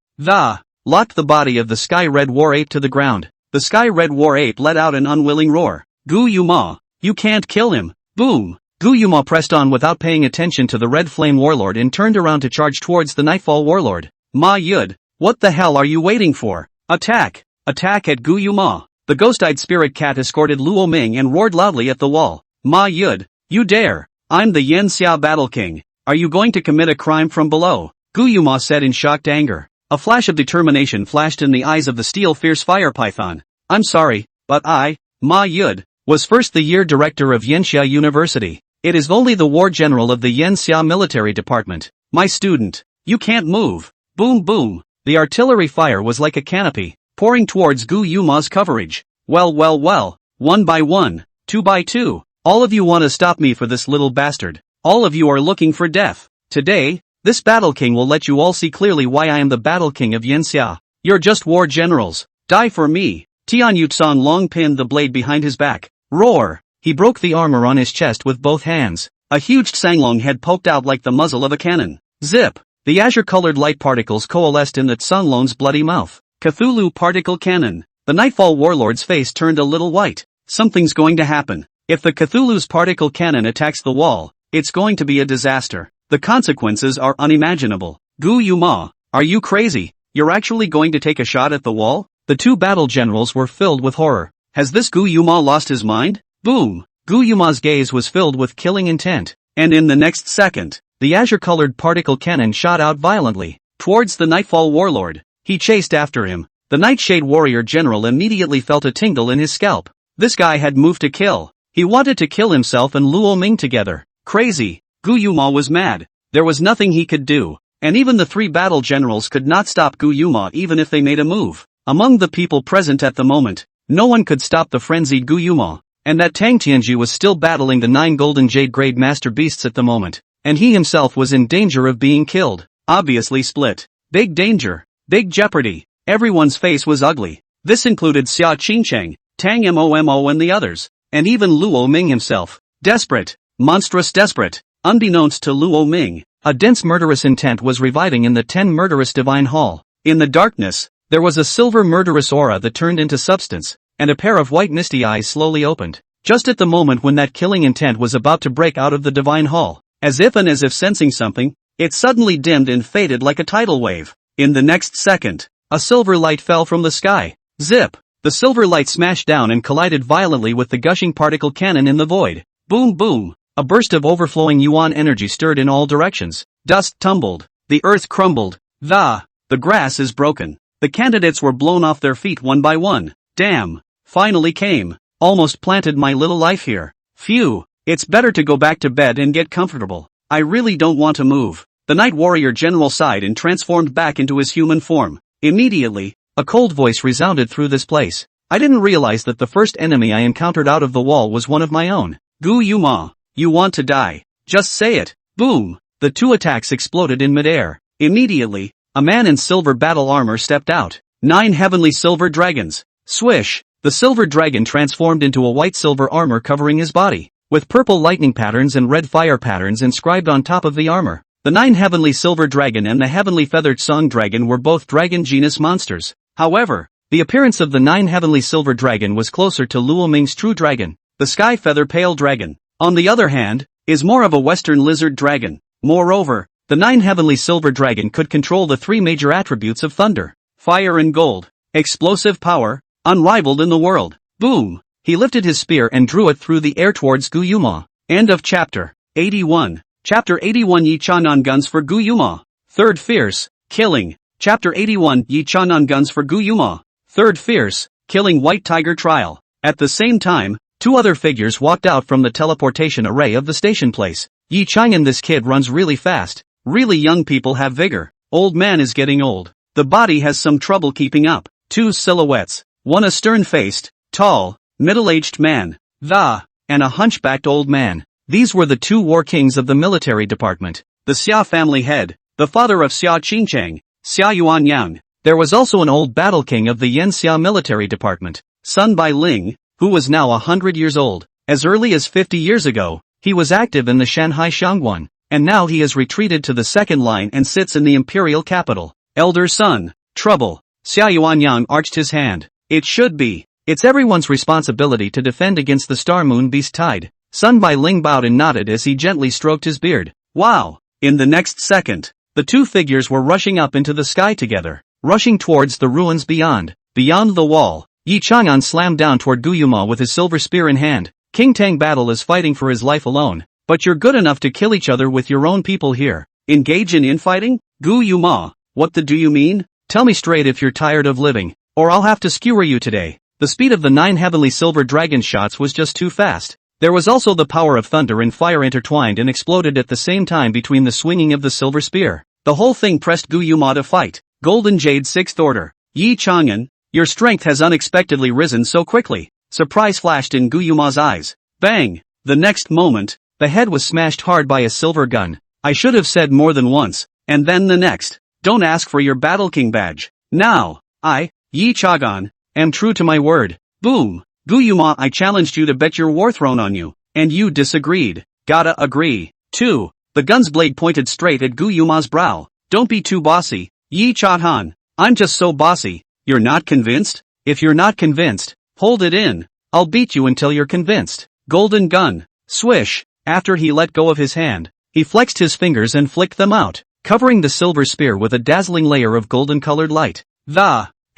Speaker 1: Locked the body of the Sky Red War Ape to the ground. The Sky Red War Ape let out an unwilling roar. Gu Yuma, you can't kill him. Boom. Gu Yuma pressed on without paying attention to the Red Flame Warlord and turned around to charge towards the Nightfall Warlord. Ma Yud, what the hell are you waiting for? Attack! Attack at Gu Yuma. The ghost-eyed spirit cat escorted Luo Ming and roared loudly at the wall. Ma Yud, you dare! I'm the Yen Xia Battle King. Are you going to commit a crime from below? Gu Yuma said in shocked anger. A flash of determination flashed in the eyes of the steel fierce fire python. I'm sorry, but I, Ma Yud, was first the year director of Yenxia University. It is only the war general of the Yenxia military department. My student, you can't move. Boom boom. The artillery fire was like a canopy, pouring towards Gu Yuma's coverage. Well, one by one, two by two. All of you want to stop me for this little bastard. All of you are looking for death. Today, this Battle King will let you all see clearly why I am the Battle King of Yenxia. You're just war generals. Die for me. Tian Yutsan long pinned the blade behind his back. Roar! He broke the armor on his chest with both hands. A huge Sanglong head poked out like the muzzle of a cannon. Zip! The azure-colored light particles coalesced in the Sanglong's bloody mouth. Cthulhu Particle Cannon. The Nightfall Warlord's face turned a little white. Something's going to happen. If the Cthulhu's particle cannon attacks the wall, it's going to be a disaster. The consequences are unimaginable. Gu Yuma, are you crazy? You're actually going to take a shot at the wall? The two battle generals were filled with horror. Has this Gu Yuma lost his mind? Boom! Gu Yuma's gaze was filled with killing intent, and in the next second, the azure-colored particle cannon shot out violently, towards the Nightfall Warlord. He chased after him. The Nightshade Warrior General immediately felt a tingle in his scalp. This guy had moved to kill. He wanted to kill himself and Luo Ming together. Crazy. Gu Yuma was mad. There was nothing he could do, and even the three battle generals could not stop Gu Yuma even if they made a move. Among the people present at the moment, no one could stop the frenzied Gu Yuma, and that Tang Tianji was still battling the 9 golden jade grade master beasts at the moment, and he himself was in danger of being killed. Obviously split. Big danger. Big jeopardy. Everyone's face was ugly. This included Xia Qingcheng, Tang Momo and the others, and even Luo Ming himself. Desperate. Monstrous desperate. Unbeknownst to Luo Ming, a dense murderous intent was reviving in the 10 murderous divine hall. In the darkness, there was a silver murderous aura that turned into substance, and a pair of white misty eyes slowly opened. Just at the moment when that killing intent was about to break out of the divine hall, as if sensing something, it suddenly dimmed and faded like a tidal wave. In the next second, a silver light fell from the sky. Zip! The silver light smashed down and collided violently with the gushing particle cannon in the void. Boom boom! A burst of overflowing yuan energy stirred in all directions. Dust tumbled. The earth crumbled. The grass is broken. The candidates were blown off their feet one by one. Damn! Finally came. Almost planted my little life here. Phew! It's better to go back to bed and get comfortable. I really don't want to move. The Night Warrior General sighed and transformed back into his human form. Immediately, a cold voice resounded through this place. I didn't realize that the first enemy I encountered out of the wall was one of my own. Gu Yuma, you want to die. Just say it. Boom! The two attacks exploded in midair. Immediately, a man in silver battle armor stepped out. 9 heavenly silver dragons. Swish! The silver dragon transformed into a white silver armor covering his body, with purple lightning patterns and red fire patterns inscribed on top of the armor. The 9 heavenly silver dragon and the heavenly feathered song dragon were both dragon genus monsters. However, the appearance of the 9 heavenly silver dragon was closer to Luo Ming's true dragon, the sky feather pale dragon. On the other hand, is more of a western lizard dragon. Moreover, the 9 heavenly silver dragon could control the 3 major attributes of thunder, fire and gold. Explosive power, unrivaled in the world. Boom! He lifted his spear and drew it through the air towards Gu Yuma. End of chapter 81. Chapter 81 Yi Chanan Guns for Gu Yuma. Third Fierce, Killing. Chapter 81 Yi Chanan Guns for Gu Yuma. Third Fierce, Killing White Tiger Trial. At the same time, 2 other figures walked out from the teleportation array of the station place. Yi Chang'an, this kid runs really fast. Really young people have vigor. Old man is getting old. The body has some trouble keeping up. 2 silhouettes. One a stern-faced, tall, middle-aged man. And a hunchbacked old man. These were the 2 war kings of the military department. The Xia family head, the father of Xia Qingcheng, Xia Yuanyang. There was also an old battle king of the Yen Xia military department. Sun Bailing, who was now 100 years old. As early as 50 years ago, he was active in the Shanghai Shangguan, and now he has retreated to the second line and sits in the imperial capital. Elder son, trouble. Xia Yuanyang arched his hand. It should be. It's everyone's responsibility to defend against the Star Moon Beast Tide. Sun Bailing bowed and nodded as he gently stroked his beard. Wow! In the next second, the two figures were rushing up into the sky together, rushing towards the ruins beyond. Beyond the wall, Yi Chang'an slammed down toward Gu Yuma with his silver spear in hand. King Tang Battle is fighting for his life alone, but you're good enough to kill each other with your own people here. Engage in infighting? Gu Yuma, what the do you mean? Tell me straight if you're tired of living, or I'll have to skewer you today. The speed of the 9 heavenly silver dragon shots was just too fast. There was also the power of thunder and fire intertwined and exploded at the same time between the swinging of the silver spear. The whole thing pressed Gu Yuma to fight. Golden Jade 6th Order. Yi Chang'an, your strength has unexpectedly risen so quickly. Surprise flashed in Gu Yuma's eyes. Bang! The next moment, the head was smashed hard by a silver gun. I should have said more than once, and then the next. Don't ask for your Battle King badge. Now, I, Yi Chang'an, am true to my word. Boom! Gu Yuma, I challenged you to bet your war throne on you, and you disagreed. Gotta agree. 2. The gun's blade pointed straight at Gu Yuma's brow. Don't be too bossy, Yi Chang'an. I'm just so bossy. You're not convinced? If you're not convinced, hold it in. I'll beat you until you're convinced. Golden gun. Swish. After he let go of his hand, he flexed his fingers and flicked them out, covering the silver spear with a dazzling layer of golden-colored light.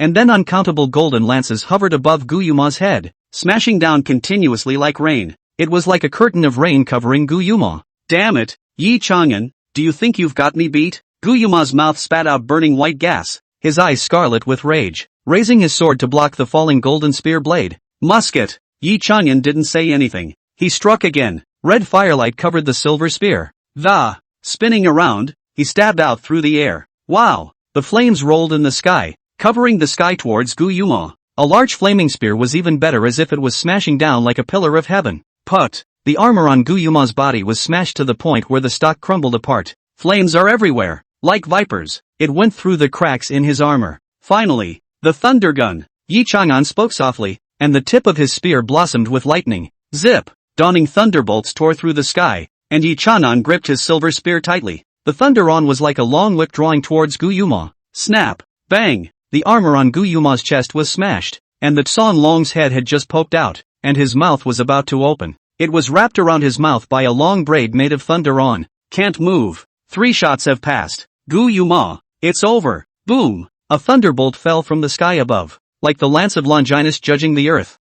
Speaker 1: And then uncountable golden lances hovered above Gu Yuma's head, smashing down continuously like rain. It was like a curtain of rain covering Gu Yuma. Damn it, Yi Chang'an, do you think you've got me beat? Gu Yuma's mouth spat out burning white gas, his eyes scarlet with rage, raising his sword to block the falling golden spear blade. Musket! Yi Chang'an didn't say anything. He struck again. Red firelight covered the silver spear. Spinning around, he stabbed out through the air. Wow! The flames rolled in the sky, covering the sky towards Gu Yuma. A large flaming spear was even better, as if it was smashing down like a pillar of heaven. Put! The armor on Gu Yuma's body was smashed to the point where the stock crumbled apart. Flames are everywhere, like vipers. It went through the cracks in his armor. Finally, the thunder gun. Yi Chang'an spoke softly, and the tip of his spear blossomed with lightning. Zip! Dawning thunderbolts tore through the sky, and Yi Chang'an gripped his silver spear tightly. The thunder was like a long whip drawing towards Gu Yuma. Snap! Bang! The armor on Gu Yuma's chest was smashed, and the Tsan Long's head had just poked out, and his mouth was about to open. It was wrapped around his mouth by a long braid made of thunder. Can't move. 3 shots have passed. Gu Yuma, it's over. Boom! A thunderbolt fell from the sky above, like the lance of Longinus judging the earth.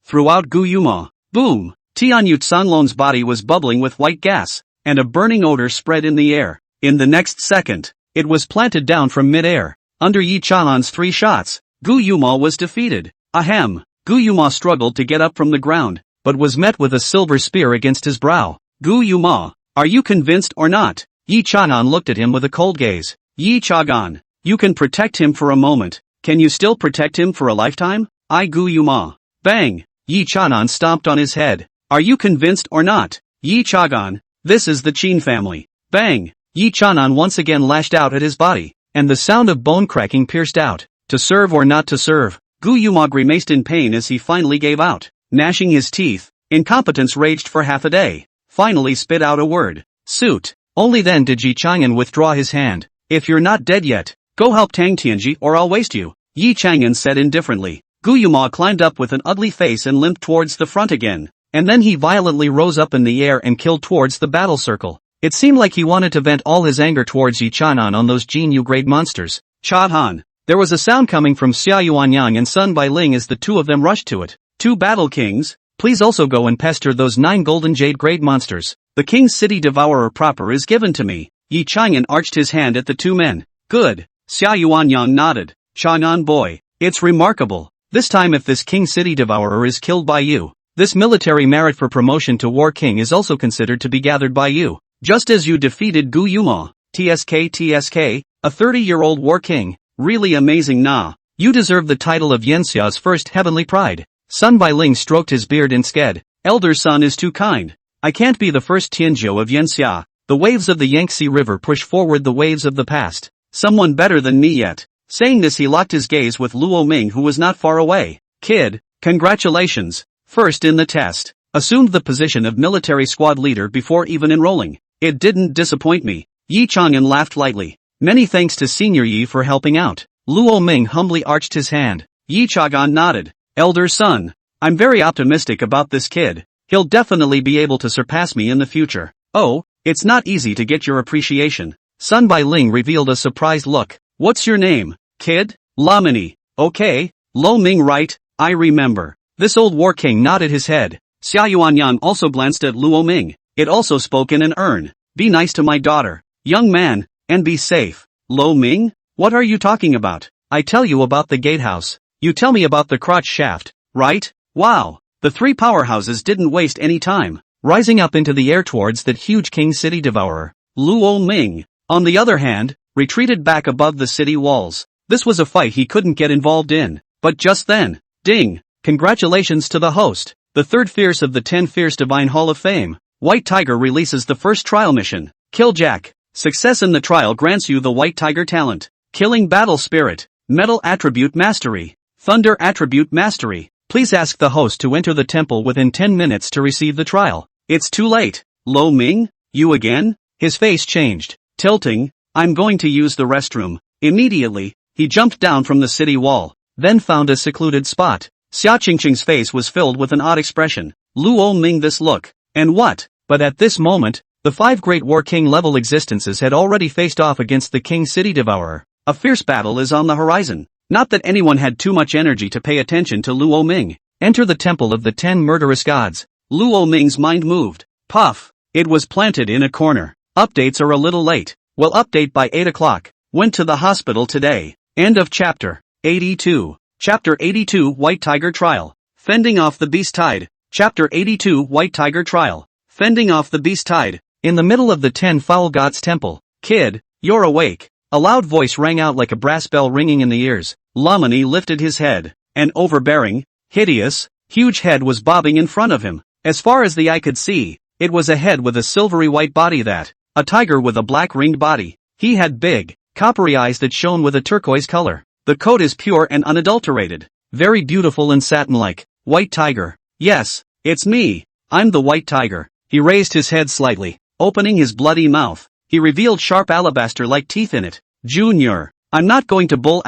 Speaker 1: Throughout Gu Yuma. Boom! Tianyu Tsanlong's body was bubbling with white gas, and a burning odor spread in the air. In the next second, it was planted down from mid-air. Under Yi Chang'an's 3 shots, Gu Yuma was defeated. Ahem! Gu Yuma struggled to get up from the ground, but was met with a silver spear against his brow. Gu Yuma, are you convinced or not? Yi Chang'an looked at him with a cold gaze. Yi Chang'an, you can protect him for a moment. Can you still protect him for a lifetime? I Gu Yuma. Bang! Yi Chang'an stomped on his head. Are you convinced or not? Yi Chang'an, this is the Qin family. Bang! Yi Chang'an once again lashed out at his body, and the sound of bone cracking pierced out. To serve or not to serve? Gu Yuma grimaced in pain as he finally gave out. Gnashing his teeth, incompetence raged for half a day. Finally spit out a word. Suit. Only then did Yi Chang'an withdraw his hand. If you're not dead yet, go help Tang Tianji or I'll waste you. Yi Chang'an said indifferently. Gu Yuma climbed up with an ugly face and limped towards the front again. And then he violently rose up in the air and killed towards the battle circle. It seemed like he wanted to vent all his anger towards Yi Chang'an on those Jinyu grade monsters. Chadhan. There was a sound coming from Xia Yuanyang and Sun Bailing as the two of them rushed to it. 2 battle kings, please also go and pester those 9 golden jade grade monsters. The king's city devourer proper is given to me. Yi Chang'an arched his hand at the 2 men. Good. Xia Yuanyang nodded. Chang'an boy, it's remarkable. This time if this king city devourer is killed by you, this military merit for promotion to war king is also considered to be gathered by you. Just as you defeated Gu Yuma, TSK, a 30-year-old war king. Really amazing nah. You deserve the title of Yanxia's first heavenly pride. Sun Bailing stroked his beard instead. Elder son is too kind. I can't be the first Tianzhou of Yanxia. The waves of the Yangtze River push forward the waves of the past. Someone better than me yet. Saying this he locked his gaze with Luo Ming who was not far away. Kid, congratulations, first in the test. Assumed the position of military squad leader before even enrolling. It didn't disappoint me. Yi Chang'an laughed lightly. Many thanks to Senior Yi for helping out. Luo Ming humbly arched his hand. Yi Chang'an nodded. Elder son, I'm very optimistic about this kid. He'll definitely be able to surpass me in the future. Oh, it's not easy to get your appreciation. Sun Bai Ling revealed a surprised look. What's your name, kid? Lamini. Okay, Lo Ming right, I remember. This old war king nodded his head. Xia Yuanyan also glanced at Luo Ming. It also spoke in an urn. Be nice to my daughter, young man, and be safe. Lo Ming? What are you talking about? I tell you about the gatehouse. You tell me about the crotch shaft, right? Wow. The three powerhouses didn't waste any time, rising up into the air towards that huge king city devourer. Luo Ming, on the other hand, retreated back above the city walls. This was a fight he couldn't get involved in. But just then, ding, congratulations to the host. The third fierce of the 10 Fierce Divine Hall of Fame. White Tiger releases the first trial mission. Kill Jack. Success in the trial grants you the White Tiger talent. Killing Battle Spirit. Metal Attribute Mastery. Thunder Attribute Mastery. Please ask the host to enter the temple within 10 minutes to receive the trial. It's too late. Lo Ming? You again? His face changed. Tilting. I'm going to use the restroom. Immediately, he jumped down from the city wall, then found a secluded spot. Xia Qingqing's face was filled with an odd expression. Luo Ming, this look. And what? But at this moment, the 5 great war king level existences had already faced off against the king city devourer. A fierce battle is on the horizon. Not that anyone had too much energy to pay attention to Luo Ming. Enter the temple of the 10 murderous gods. Luo Ming's mind moved. Puff. It was planted in a corner. Updates are a little late. Will update by 8 o'clock. Went to the hospital today. End of chapter 82. Chapter 82 White Tiger Trial. Fending off the Beast Tide. Chapter 82 White Tiger Trial. Fending off the Beast Tide. In the middle of the 10 foul gods temple. Kid, you're awake. A loud voice rang out like a brass bell ringing in the ears. Lamini lifted his head. An overbearing, hideous, huge head was bobbing in front of him. As far as the eye could see, it was a head with a silvery white body that, a tiger with a black ringed body. He had big, coppery eyes that shone with a turquoise color. The coat is pure and unadulterated. Very beautiful and satin-like. White Tiger. Yes, it's me. I'm the White Tiger. He raised his head slightly, opening his bloody mouth. He revealed sharp alabaster-like teeth in it. Junior, I'm not going to bull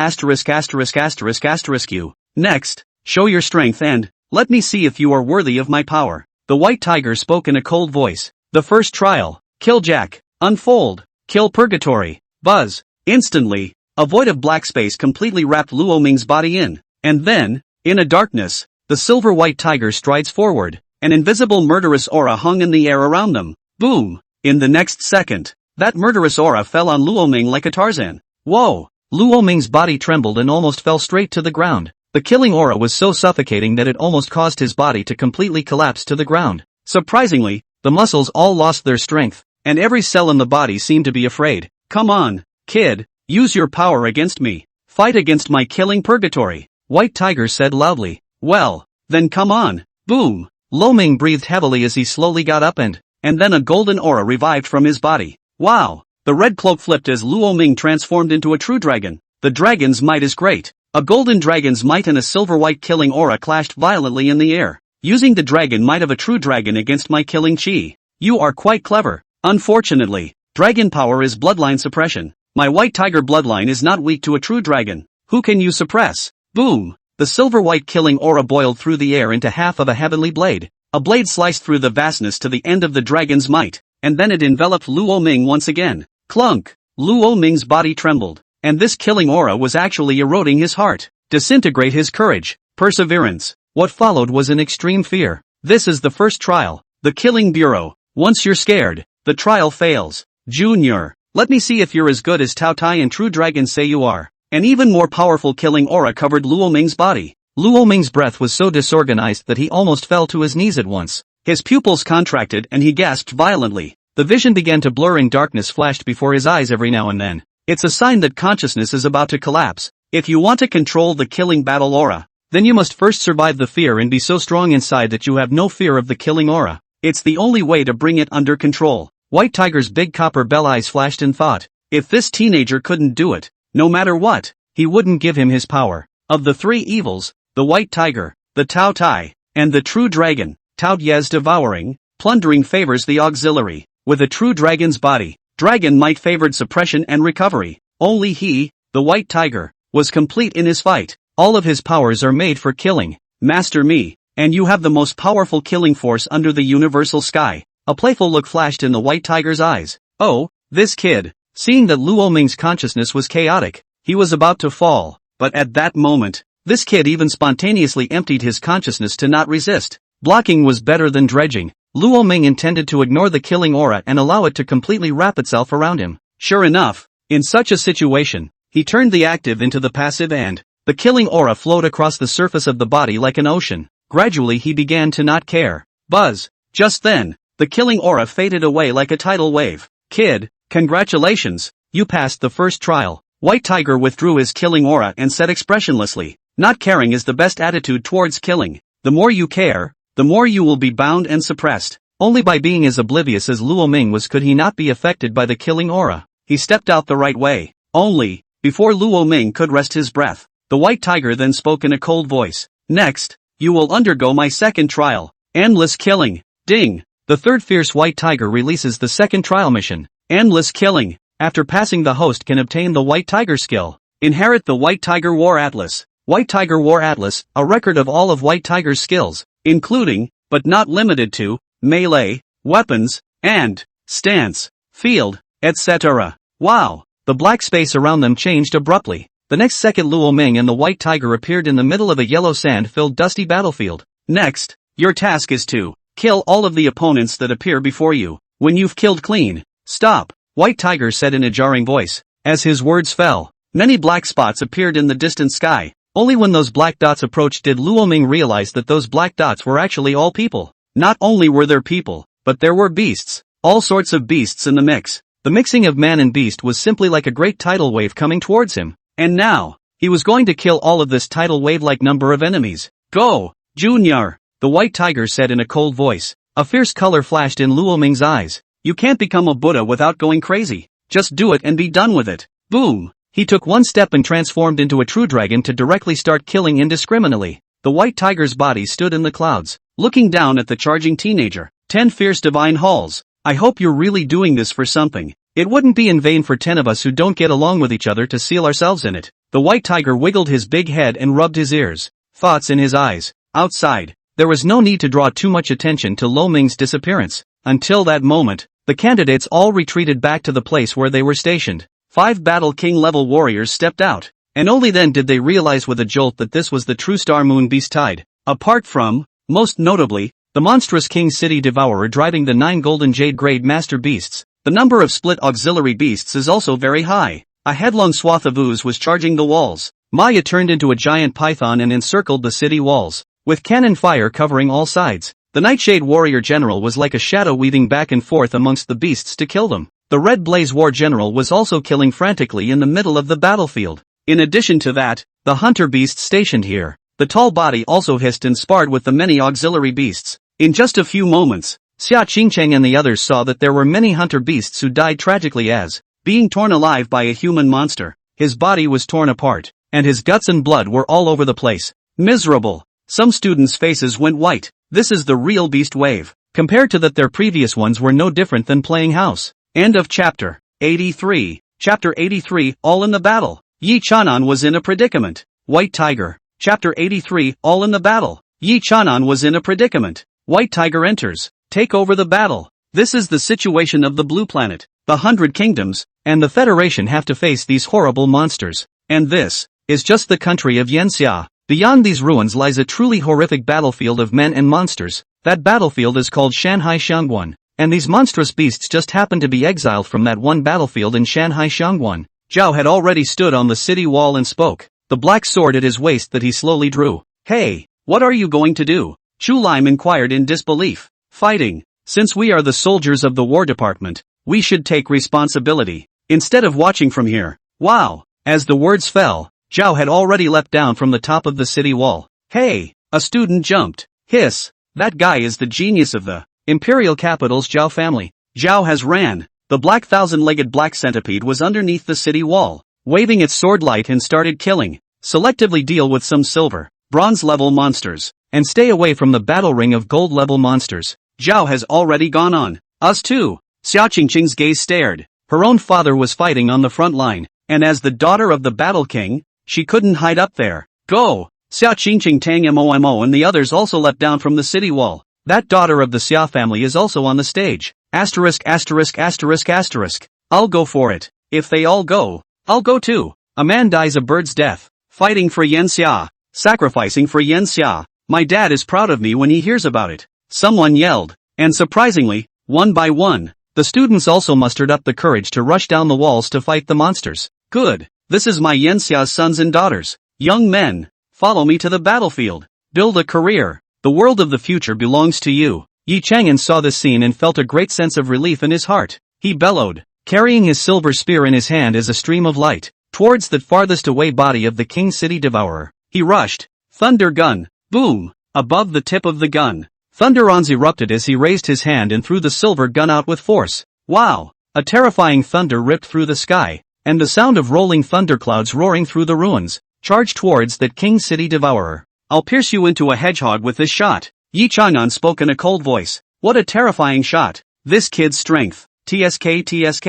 Speaker 1: you. Next, show your strength and, let me see if you are worthy of my power. The White Tiger spoke in a cold voice. The first trial. Kill Jack. Unfold. Kill Purgatory. Buzz. Instantly, a void of black space completely wrapped Luo Ming's body in. And then, in a darkness, the silver white tiger strides forward. An invisible murderous aura hung in the air around them. Boom! In the next second, that murderous aura fell on Luo Ming like a Tarzan. Whoa! Luo Ming's body trembled and almost fell straight to the ground. The killing aura was so suffocating that it almost caused his body to completely collapse to the ground. Surprisingly, the muscles all lost their strength, and every cell in the body seemed to be afraid. Come on, kid, use your power against me. Fight against my killing purgatory. White Tiger said loudly. Well, then come on. Boom! Lo Ming breathed heavily as he slowly got up and then a golden aura revived from his body. Wow! The red cloak flipped as Luo Ming transformed into a true dragon. The dragon's might is great. A golden dragon's might and a silver-white killing aura clashed violently in the air. Using the dragon might of a true dragon against my killing chi. You are quite clever. Unfortunately, dragon power is bloodline suppression. My white tiger bloodline is not weak to a true dragon. Who can you suppress? Boom! The silver-white killing aura boiled through the air into half of a heavenly blade. A blade sliced through the vastness to the end of the dragon's might, and then it enveloped Luo Ming once again. Clunk! Luo Ming's body trembled, and this killing aura was actually eroding his heart. Disintegrate his courage, perseverance. What followed was an extreme fear. This is the first trial, the Killing Bureau. Once you're scared, the trial fails. Junior, let me see if you're as good as Tao Tai and True Dragon say you are. An even more powerful killing aura covered Luo Ming's body. Luo Ming's breath was so disorganized that he almost fell to his knees at once. His pupils contracted and he gasped violently. The vision began to blur and darkness flashed before his eyes every now and then. It's a sign that consciousness is about to collapse. If you want to control the killing battle aura, then you must first survive the fear and be so strong inside that you have no fear of the killing aura. It's the only way to bring it under control. White Tiger's big copper bell eyes flashed in thought. If this teenager couldn't do it, no matter what, he wouldn't give him his power. Of the three evils, the white tiger, the Tao Tai, and the true dragon, Tao Yez devouring, plundering favors the auxiliary. With a true dragon's body, dragon might favored suppression and recovery. Only he, the white tiger, was complete in his fight. All of his powers are made for killing. Master me, and you have the most powerful killing force under the universal sky. A playful look flashed in the white tiger's eyes. Oh, this kid. Seeing that Luo Ming's consciousness was chaotic, he was about to fall, but at that moment, this kid even spontaneously emptied his consciousness to not resist. Blocking was better than dredging. Luo Ming intended to ignore the killing aura and allow it to completely wrap itself around him. Sure enough, in such a situation, he turned the active into the passive and the killing aura flowed across the surface of the body like an ocean. Gradually he began to not care. Buzz. Just then, the killing aura faded away like a tidal wave. Kid, congratulations, you passed the first trial. White Tiger withdrew his killing aura and said expressionlessly, not caring is the best attitude towards killing. The more you care, the more you will be bound and suppressed. Only by being as oblivious as Luo Ming was could he not be affected by the killing aura. He stepped out the right way. Only, before Luo Ming could rest his breath, the white tiger then spoke in a cold voice. Next, you will undergo my second trial. Endless killing. Ding. The third fierce white tiger releases the second trial mission. Endless killing. After passing, the host can obtain the white tiger skill. Inherit the white tiger war atlas. White tiger war atlas, a record of all of white tiger's skills, including, but not limited to, melee, weapons, and stance, field, etc. Wow. The black space around them changed abruptly. The next second Luo Ming and the white tiger appeared in the middle of a yellow sand-filled dusty battlefield. Next, your task is to kill all of the opponents that appear before you. When you've killed clean, stop, White Tiger said in a jarring voice. As his words fell, many black spots appeared in the distant sky. Only when those black dots approached did Luo Ming realize that those black dots were actually all people. Not only were there people, but there were beasts. All sorts of beasts in the mix. The mixing of man and beast was simply like a great tidal wave coming towards him. And now, he was going to kill all of this tidal wave-like number of enemies. Go, Junior, the White Tiger said in a cold voice. A fierce color flashed in Luo Ming's eyes. You can't become a Buddha without going crazy. Just do it and be done with it. Boom! He took one step and transformed into a true dragon to directly start killing indiscriminately. The White Tiger's body stood in the clouds, looking down at the charging teenager. 10 fierce divine halls. I hope you're really doing this for something. It wouldn't be in vain for 10 of us who don't get along with each other to seal ourselves in it. The White Tiger wiggled his big head and rubbed his ears. Thoughts in his eyes. Outside, there was no need to draw too much attention to Luo Ming's disappearance. Until that moment, the candidates all retreated back to the place where they were stationed. 5 Battle King level warriors stepped out, and only then did they realize with a jolt that this was the true Star Moon Beast Tide. Apart from, most notably, the monstrous King City Devourer driving the 9 Golden Jade Grade Master Beasts. The number of split auxiliary beasts is also very high. A headlong swath of ooze was charging the walls. Maya turned into a giant python and encircled the city walls, with cannon fire covering all sides. The Nightshade Warrior General was like a shadow weaving back and forth amongst the beasts to kill them. The Red Blaze War General was also killing frantically in the middle of the battlefield. In addition to that, the hunter beast stationed here, the tall body also hissed and sparred with the many auxiliary beasts. In just a few moments, Xia Qingcheng and the others saw that there were many hunter beasts who died tragically as, being torn alive by a human monster. His body was torn apart, and his guts and blood were all over the place. Miserable. Some students' faces went white. This is the real beast wave. Compared to that, their previous ones were no different than playing house. End of chapter 83. Chapter 83, all in the battle. Yi Chanan was in a predicament. White Tiger. Chapter 83, all in the battle. Yi Chanan was in a predicament. White Tiger enters. Take over the battle. This is the situation of the Blue Planet. The 100 Kingdoms, and the Federation have to face these horrible monsters. And this is just the country of Yanxia. Beyond these ruins lies a truly horrific battlefield of men and monsters. That battlefield is called Shanhai Xiangguan. And these monstrous beasts just happen to be exiled from that one battlefield in Shanhai Xiangguan. Zhao had already stood on the city wall and spoke, the black sword at his waist that he slowly drew. Hey, what are you going to do? Chu Lime inquired in disbelief. Fighting. Since we are the soldiers of the War Department, we should take responsibility, instead of watching from here. Wow. As the words fell, Zhao had already leapt down from the top of the city wall. Hey, a student jumped. Hiss. That guy is the genius of the Imperial Capital's Zhao family. Zhao has ran. The black 1,000-legged black centipede was underneath the city wall, waving its sword light and started killing. Selectively deal with some silver. bronze level monsters, and stay away from the battle ring of gold level monsters. Zhao has already gone on. Us too. Xia Qingqing's gaze stared. Her own father was fighting on the front line, and as the daughter of the battle king, she couldn't hide up there. Go! Xia Qingqing Tang Momo and the others also leapt down from the city wall. That daughter of the Xia family is also on the stage. Asterisk asterisk asterisk asterisk. I'll go for it. If they all go, I'll go too. A man dies a bird's death. Fighting for Yan Xia. Sacrificing for Yan Xia. My dad is proud of me when he hears about it. Someone yelled. And surprisingly, one by one, the students also mustered up the courage to rush down the walls to fight the monsters. Good. This is my Yan Xia's sons and daughters. Young men, follow me to the battlefield. Build a career. The world of the future belongs to you. Yi Chang'an saw this scene and felt a great sense of relief in his heart. He bellowed, carrying his silver spear in his hand as a stream of light, towards the farthest away body of the King City Devourer. He rushed. Thunder gun. Boom. Above the tip of the gun, thunderons erupted as he raised his hand and threw the silver gun out with force. Wow! A terrifying thunder ripped through the sky, and the sound of rolling thunderclouds roaring through the ruins, charged towards that King City Devourer. I'll pierce you into a hedgehog with this shot. Yi Chang'an spoke in a cold voice. What a terrifying shot. This kid's strength. TSK.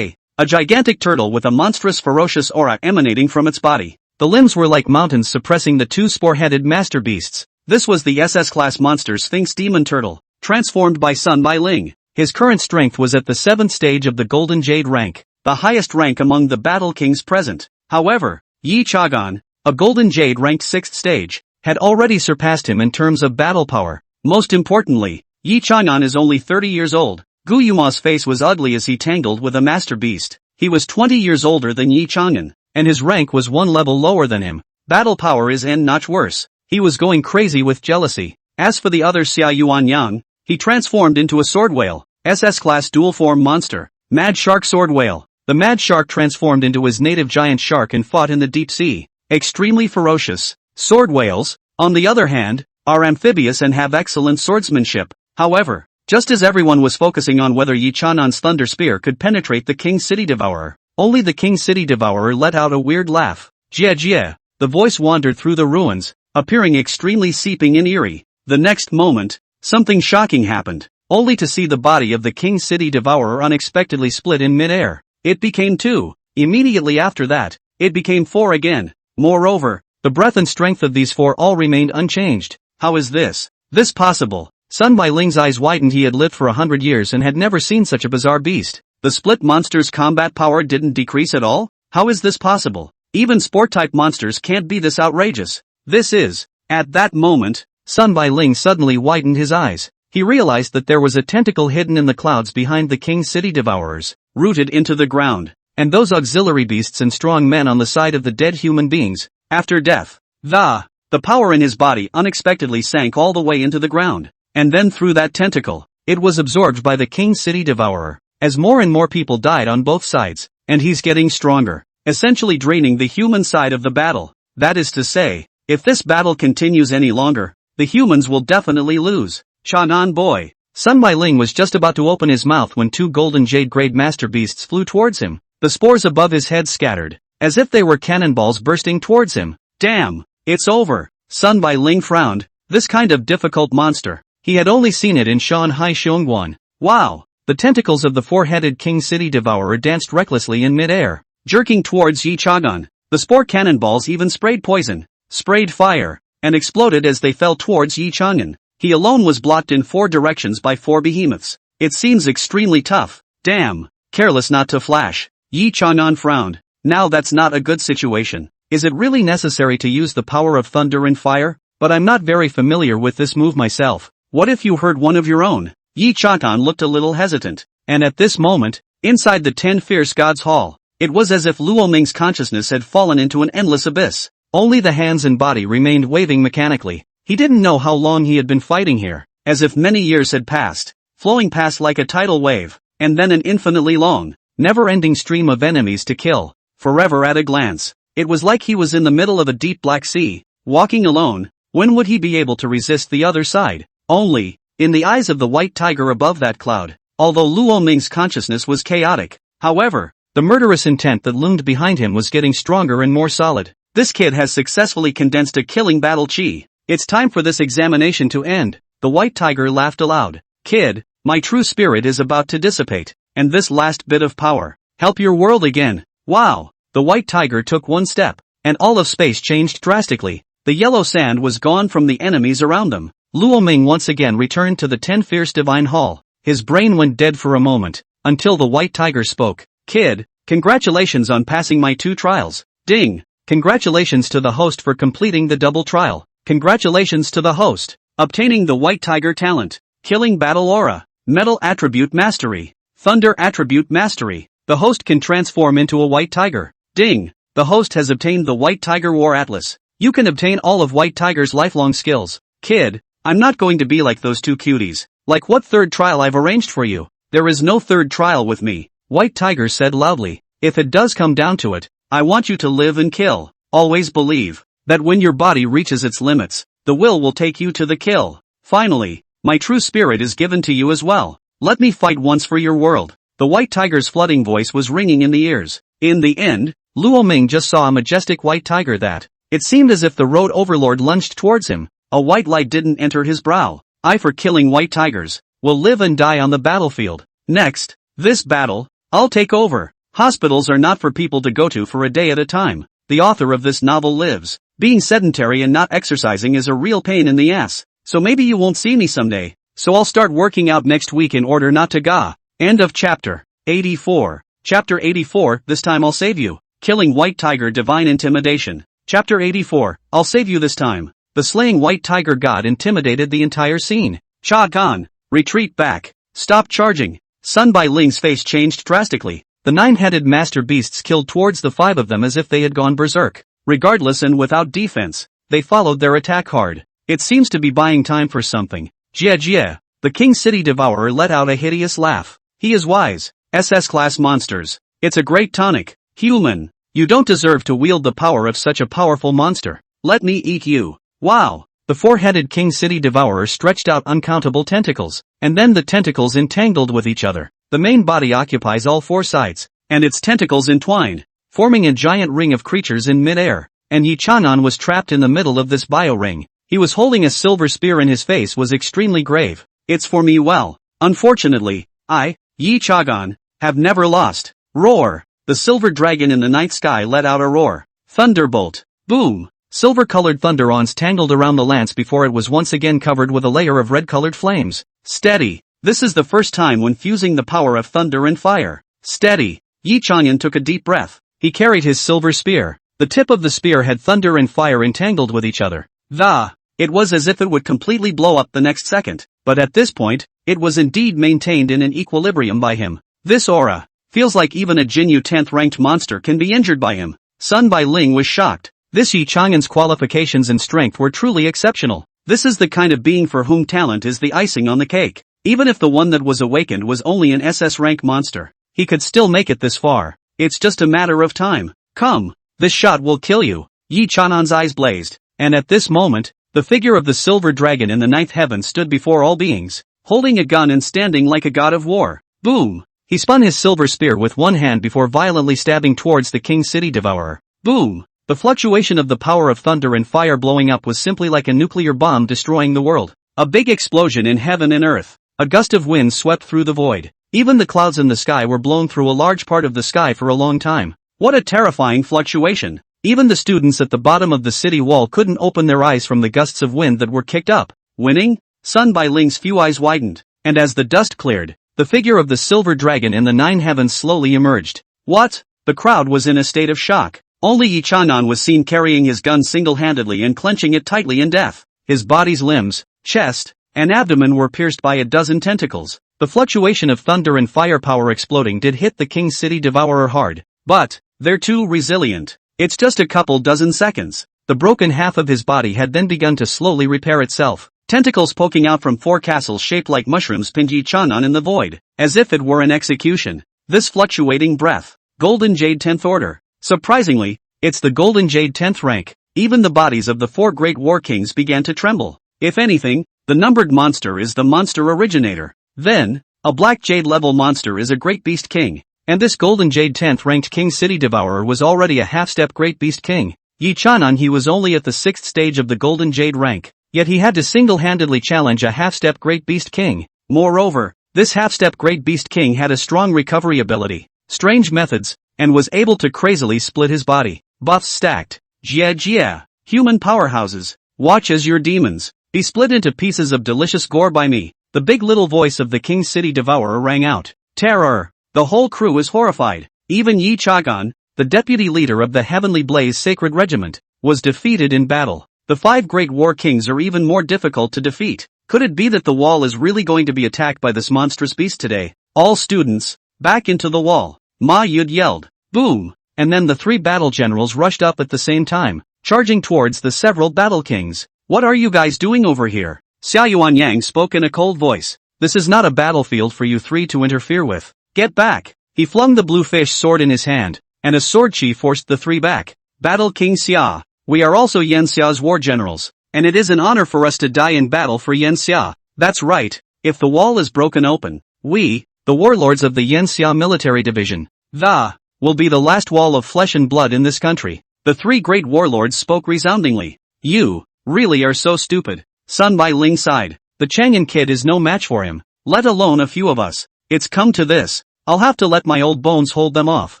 Speaker 1: A gigantic turtle with a monstrous ferocious aura emanating from its body. The limbs were like mountains suppressing the two spore-headed master beasts. This was the SS-class monster Sphinx Demon Turtle, transformed by Sun Bailing. His current strength was at the 7th stage of the Golden Jade rank, the highest rank among the battle kings present. However, Yi Chang'an, a Golden Jade ranked 6th stage, had already surpassed him in terms of battle power. Most importantly, Yi Chang'an is only 30 years old. Gu Yuma's face was ugly as he tangled with a master beast. He was 20 years older than Yi Chang'an, and his rank was one level lower than him. Battle power is n-notch worse. He was going crazy with jealousy. As for the other Xia Yuan Yang, he transformed into a sword whale, SS-class dual-form monster, Mad Shark Sword Whale. The Mad Shark transformed into his native giant shark and fought in the deep sea. Extremely ferocious. Sword whales, on the other hand, are amphibious and have excellent swordsmanship. However, just as everyone was focusing on whether Yi Chang'an's thunder spear could penetrate the King City Devourer, only the King City Devourer let out a weird laugh. Jie. The voice wandered through the ruins, appearing extremely seeping and eerie. The next moment, something shocking happened, only to see the body of the King City Devourer unexpectedly split in mid-air. It became 2. Immediately after that, it became 4 again. Moreover, the breadth and strength of these 4 all remained unchanged. How is this possible? Sun Bailing's eyes widened. He had lived for 100 years and had never seen such a bizarre beast. The split monster's combat power didn't decrease at all? How is this possible? Even sport-type monsters can't be this outrageous. This is. At that moment, Sun Bailing suddenly widened his eyes. He realized that there was a tentacle hidden in the clouds behind the King City Devourers, rooted into the ground, and those auxiliary beasts and strong men on the side of the dead human beings. After death, the power in his body unexpectedly sank all the way into the ground, and then through that tentacle, it was absorbed by the King City Devourer. As more and more people died on both sides, and he's getting stronger, essentially draining the human side of the battle. That is to say, if this battle continues any longer, the humans will definitely lose. Chang'an boy. Sun Bailing was just about to open his mouth when 2 golden jade-grade master beasts flew towards him. The spores above his head scattered, as if they were cannonballs bursting towards him. Damn, it's over. Sun Bailing frowned. This kind of difficult monster, he had only seen it in Shanghai Xiongguan. Wow. The tentacles of the 4-headed King City Devourer danced recklessly in mid-air, jerking towards Yi Chang'an. The spore cannonballs even sprayed poison, sprayed fire, and exploded as they fell towards Yi Chang'an. He alone was blocked in 4 directions by 4 behemoths. It seems extremely tough. Damn, careless not to flash. Yi Chang'an frowned. Now that's not a good situation. Is it really necessary to use the power of thunder and fire? But I'm not very familiar with this move myself. What if you heard one of your own? Yi Chang'an looked a little hesitant, and at this moment, inside the 10 Fierce Gods Hall, it was as if Luo Ming's consciousness had fallen into an endless abyss. Only the hands and body remained waving mechanically. He didn't know how long he had been fighting here, as if many years had passed, flowing past like a tidal wave, and then an infinitely long, never-ending stream of enemies to kill, forever at a glance. It was like he was in the middle of a deep black sea, walking alone. When would he be able to resist the other side? Only, in the eyes of the white tiger above that cloud, although Luo Ming's consciousness was chaotic. However, the murderous intent that loomed behind him was getting stronger and more solid. This kid has successfully condensed a killing battle chi. It's time for this examination to end. The white tiger laughed aloud. Kid, my true spirit is about to dissipate, and this last bit of power, help your world again. Wow! The white tiger took one step, and all of space changed drastically. The yellow sand was gone from the enemies around them. Luo Ming once again returned to the 10 Fierce Divine Hall. His brain went dead for a moment, until the white tiger spoke. Kid, congratulations on passing my 2 trials. Ding! Congratulations to the host for completing the double trial. Congratulations to the host. Obtaining the white tiger talent. Killing battle aura. Metal attribute mastery. Thunder attribute mastery. The host can transform into a white tiger. Ding! The host has obtained the white tiger war atlas. You can obtain all of white tiger's lifelong skills. Kid, I'm not going to be like those 2 cuties. Like what 3rd trial I've arranged for you? There is no 3rd trial with me. White tiger said loudly. If it does come down to it, I want you to live and kill. Always believe that when your body reaches its limits, the will take you to the kill. Finally, my true spirit is given to you as well. Let me fight once for your world. The white tiger's flooding voice was ringing in the ears. In the end, Luo Ming just saw a majestic white tiger that, it seemed as if the road overlord lunged towards him. A white light didn't enter his brow. I for killing white tigers, will live and die on the battlefield. Next, this battle, I'll take over. Hospitals are not for people to go to for a day at a time. The author of this novel lives. Being sedentary and not exercising is a real pain in the ass. So maybe you won't see me someday. So I'll start working out next week in order not to ga. End of chapter 84. Chapter 84, this time I'll save you. Killing white tiger divine intimidation. Chapter 84, I'll save you this time. The slaying white tiger god intimidated the entire scene. Cha Gan, retreat back. Stop charging. Sun Bai Ling's face changed drastically. The 9-headed master beasts killed towards the 5 of them as if they had gone berserk. Regardless and without defense, they followed their attack hard. It seems to be buying time for something. Jie Jie. The King City Devourer let out a hideous laugh. He is wise. SS-class monsters. It's a great tonic. Human. You don't deserve to wield the power of such a powerful monster. Let me eat you. Wow. The 4-headed King City Devourer stretched out uncountable tentacles, and then the tentacles entangled with each other. The main body occupies all 4 sides, and its tentacles entwined, forming a giant ring of creatures in mid-air, and Yi Chanan was trapped in the middle of this bio-ring. He was holding a silver spear and his face was extremely grave. It's for me well. Unfortunately, I, Yi Chagan, have never lost. Roar! The silver dragon in the night sky let out a roar. Thunderbolt! Boom! Silver-colored thunderons tangled around the lance before it was once again covered with a layer of red-colored flames. Steady! This is the first time when fusing the power of thunder and fire. Steady! Yi Chang'an took a deep breath. He carried his silver spear. The tip of the spear had thunder and fire entangled with each other. It was as if it would completely blow up the next second, but at this point, it was indeed maintained in an equilibrium by him. This aura feels like even a Jinyu 10th ranked monster can be injured by him. Sun Bai Ling was shocked. This Yi Chang'an's qualifications and strength were truly exceptional. This is the kind of being for whom talent is the icing on the cake. Even if the one that was awakened was only an SS rank monster, he could still make it this far. It's just a matter of time. Come, this shot will kill you. Yi Chanan's eyes blazed, and at this moment, the figure of the silver dragon in the 9th heaven stood before all beings, holding a gun and standing like a god of war. Boom! He spun his silver spear with one hand before violently stabbing towards the King City Devourer. Boom! The fluctuation of the power of thunder and fire blowing up was simply like a nuclear bomb destroying the world. A big explosion in heaven and earth. A gust of wind swept through the void. Even the clouds in the sky were blown through a large part of the sky for a long time. What a terrifying fluctuation. Even the students at the bottom of the city wall couldn't open their eyes from the gusts of wind that were kicked up. Winning? Sun Bai Ling's few eyes widened, and as the dust cleared, the figure of the silver dragon in the 9 heavens slowly emerged. What? The crowd was in a state of shock. Only Yi Chanan was seen carrying his gun single-handedly and clenching it tightly in death. His body's limbs, chest, and abdomen were pierced by a dozen tentacles. The fluctuation of thunder and firepower exploding did hit the King City Devourer hard, but they're too resilient. It's just a couple dozen seconds. The broken half of his body had then begun to slowly repair itself. Tentacles poking out from 4 castles shaped like mushrooms pinned Yi Chanan in the void, as if it were an execution. This fluctuating breath. Golden Jade 10th Order. Surprisingly, it's the Golden Jade 10th rank. Even the bodies of the 4 great war kings began to tremble. If anything, the numbered monster is the monster originator. Then, a black jade level monster is a great beast king. And this Golden Jade 10th ranked King City Devourer was already a half-step great beast king. Yi Chanan he was only at the 6th stage of the Golden Jade rank. yet he had to single-handedly challenge a half-step Great Beast King. Moreover, this half-step Great Beast King had a strong recovery ability, strange methods, and was able to crazily split his body. Buffs stacked. Yeah. Human powerhouses, watch as your demons be split into pieces of delicious gore by me. The big little voice of the King City Devourer rang out. Terror! The whole crew was horrified. Even Yi Chagan, the deputy leader of the Heavenly Blaze Sacred Regiment, was defeated in battle. The 5 great war kings are even more difficult to defeat. Could it be that the wall is really going to be attacked by this monstrous beast today? All students, back into the wall. Ma Yud yelled. Boom! And then the 3 battle generals rushed up at the same time, charging towards the several battle kings. What are you guys doing over here? Xia Yuanyang spoke in a cold voice. This is not a battlefield for you 3 to interfere with. Get back! He flung the blue fish sword in his hand, and a sword chi forced the 3 back. Battle King Xia. We are also Yan Xia's war generals, and it is an honor for us to die in battle for Yan Xia. That's right, if the wall is broken open, we, the warlords of the Yan Xia military division, will be the last wall of flesh and blood in this country. The 3 great warlords spoke resoundingly. You, really are so stupid. Sun Bai Ling sighed. The Chang'an kid is no match for him, let alone a few of us. It's come to this. I'll have to let my old bones hold them off.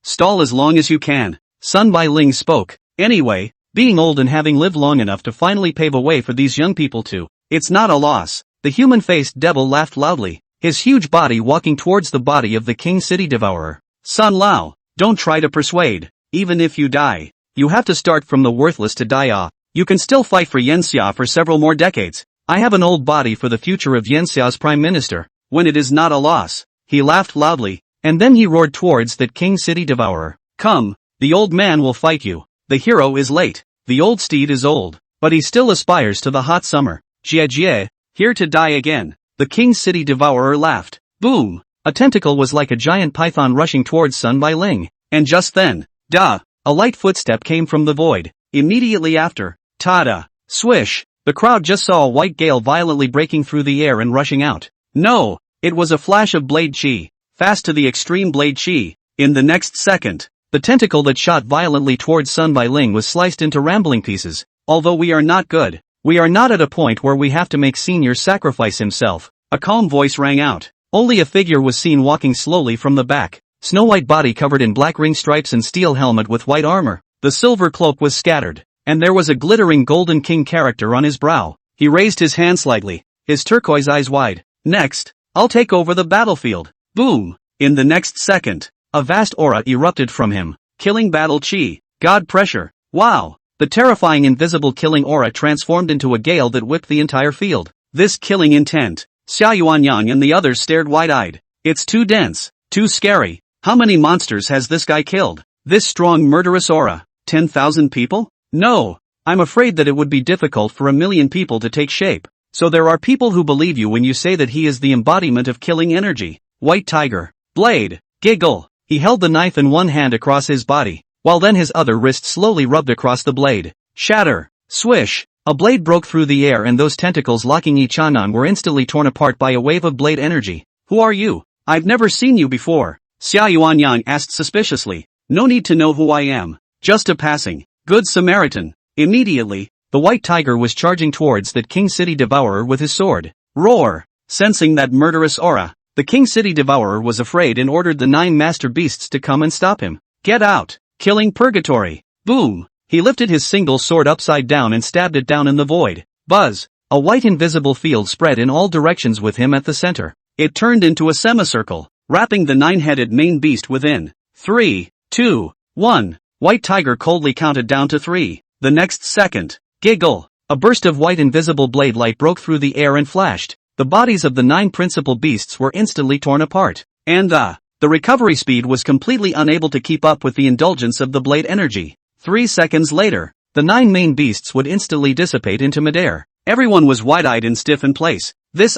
Speaker 1: Stall as long as you can. Sun Bai Ling spoke. Anyway, being old and having lived long enough to finally pave a way for these young people too, it's not a loss. The human-faced devil laughed loudly, his huge body walking towards the body of the King City Devourer. Sun Lao, don't try to persuade. Even if you die, you have to start from the worthless to die. You can still fight for Yan Xia for several more decades. I have an old body for the future of Yan Xia's prime minister, when it is not a loss. He laughed loudly, and then he roared towards that King City Devourer. Come, the old man will fight you. The hero is late. The old steed is old, but he still aspires to the hot summer. Jie, here to die again. The King City Devourer laughed. Boom! A tentacle was like a giant python rushing towards Sun Bai Ling, and just then, a light footstep came from the void. Immediately after, tada! Swish! The crowd just saw a white gale violently breaking through the air and rushing out. No! It was a flash of blade chi, fast to the extreme blade chi. In the next second, the tentacle that shot violently towards Sun Bai Ling was sliced into rambling pieces. Although we are not good, we are not at a point where we have to make Senior sacrifice himself. A calm voice rang out. Only a figure was seen walking slowly from the back. Snow white body covered in black ring stripes and steel helmet with white armor. The silver cloak was scattered, and there was a glittering golden king character on his brow. He raised his hand slightly, his turquoise eyes wide. Next, I'll take over the battlefield. Boom! In the next second, a vast aura erupted from him, killing battle chi. God pressure. Wow! The terrifying invisible killing aura transformed into a gale that whipped the entire field. This killing intent. Xia Yuanyang and the others stared wide-eyed. It's too dense, too scary. How many monsters has this guy killed? This strong murderous aura. 10,000 people? No! I'm afraid that it would be difficult for 1,000,000 people to take shape. So there are people who believe you when you say that he is the embodiment of killing energy. White tiger. Blade. Giggle. He held the knife in one hand across his body, while then his other wrist slowly rubbed across the blade. Shatter. Swish. A blade broke through the air and those tentacles locking Ichanan were instantly torn apart by a wave of blade energy. Who are you? I've never seen you before. Xia Yuanyang asked suspiciously. No need to know who I am. Just a passing Good Samaritan. Immediately, the white tiger was charging towards that King City Devourer with his sword. Roar! Sensing that murderous aura, the King City Devourer was afraid and ordered the 9 master beasts to come and stop him. Get out! Killing purgatory! Boom! He lifted his single sword upside down and stabbed it down in the void. Buzz! A white invisible field spread in all directions with him at the center. It turned into a semicircle, wrapping the 9-headed main beast within. 3, 2, 1. White tiger coldly counted down to 3. The next second, giggle! A burst of white invisible blade light broke through the air and flashed. The bodies of the 9 principal beasts were instantly torn apart. And the recovery speed was completely unable to keep up with the indulgence of the blade energy. 3 seconds later, the 9 main beasts would instantly dissipate into midair. Everyone was wide-eyed and stiff in place. This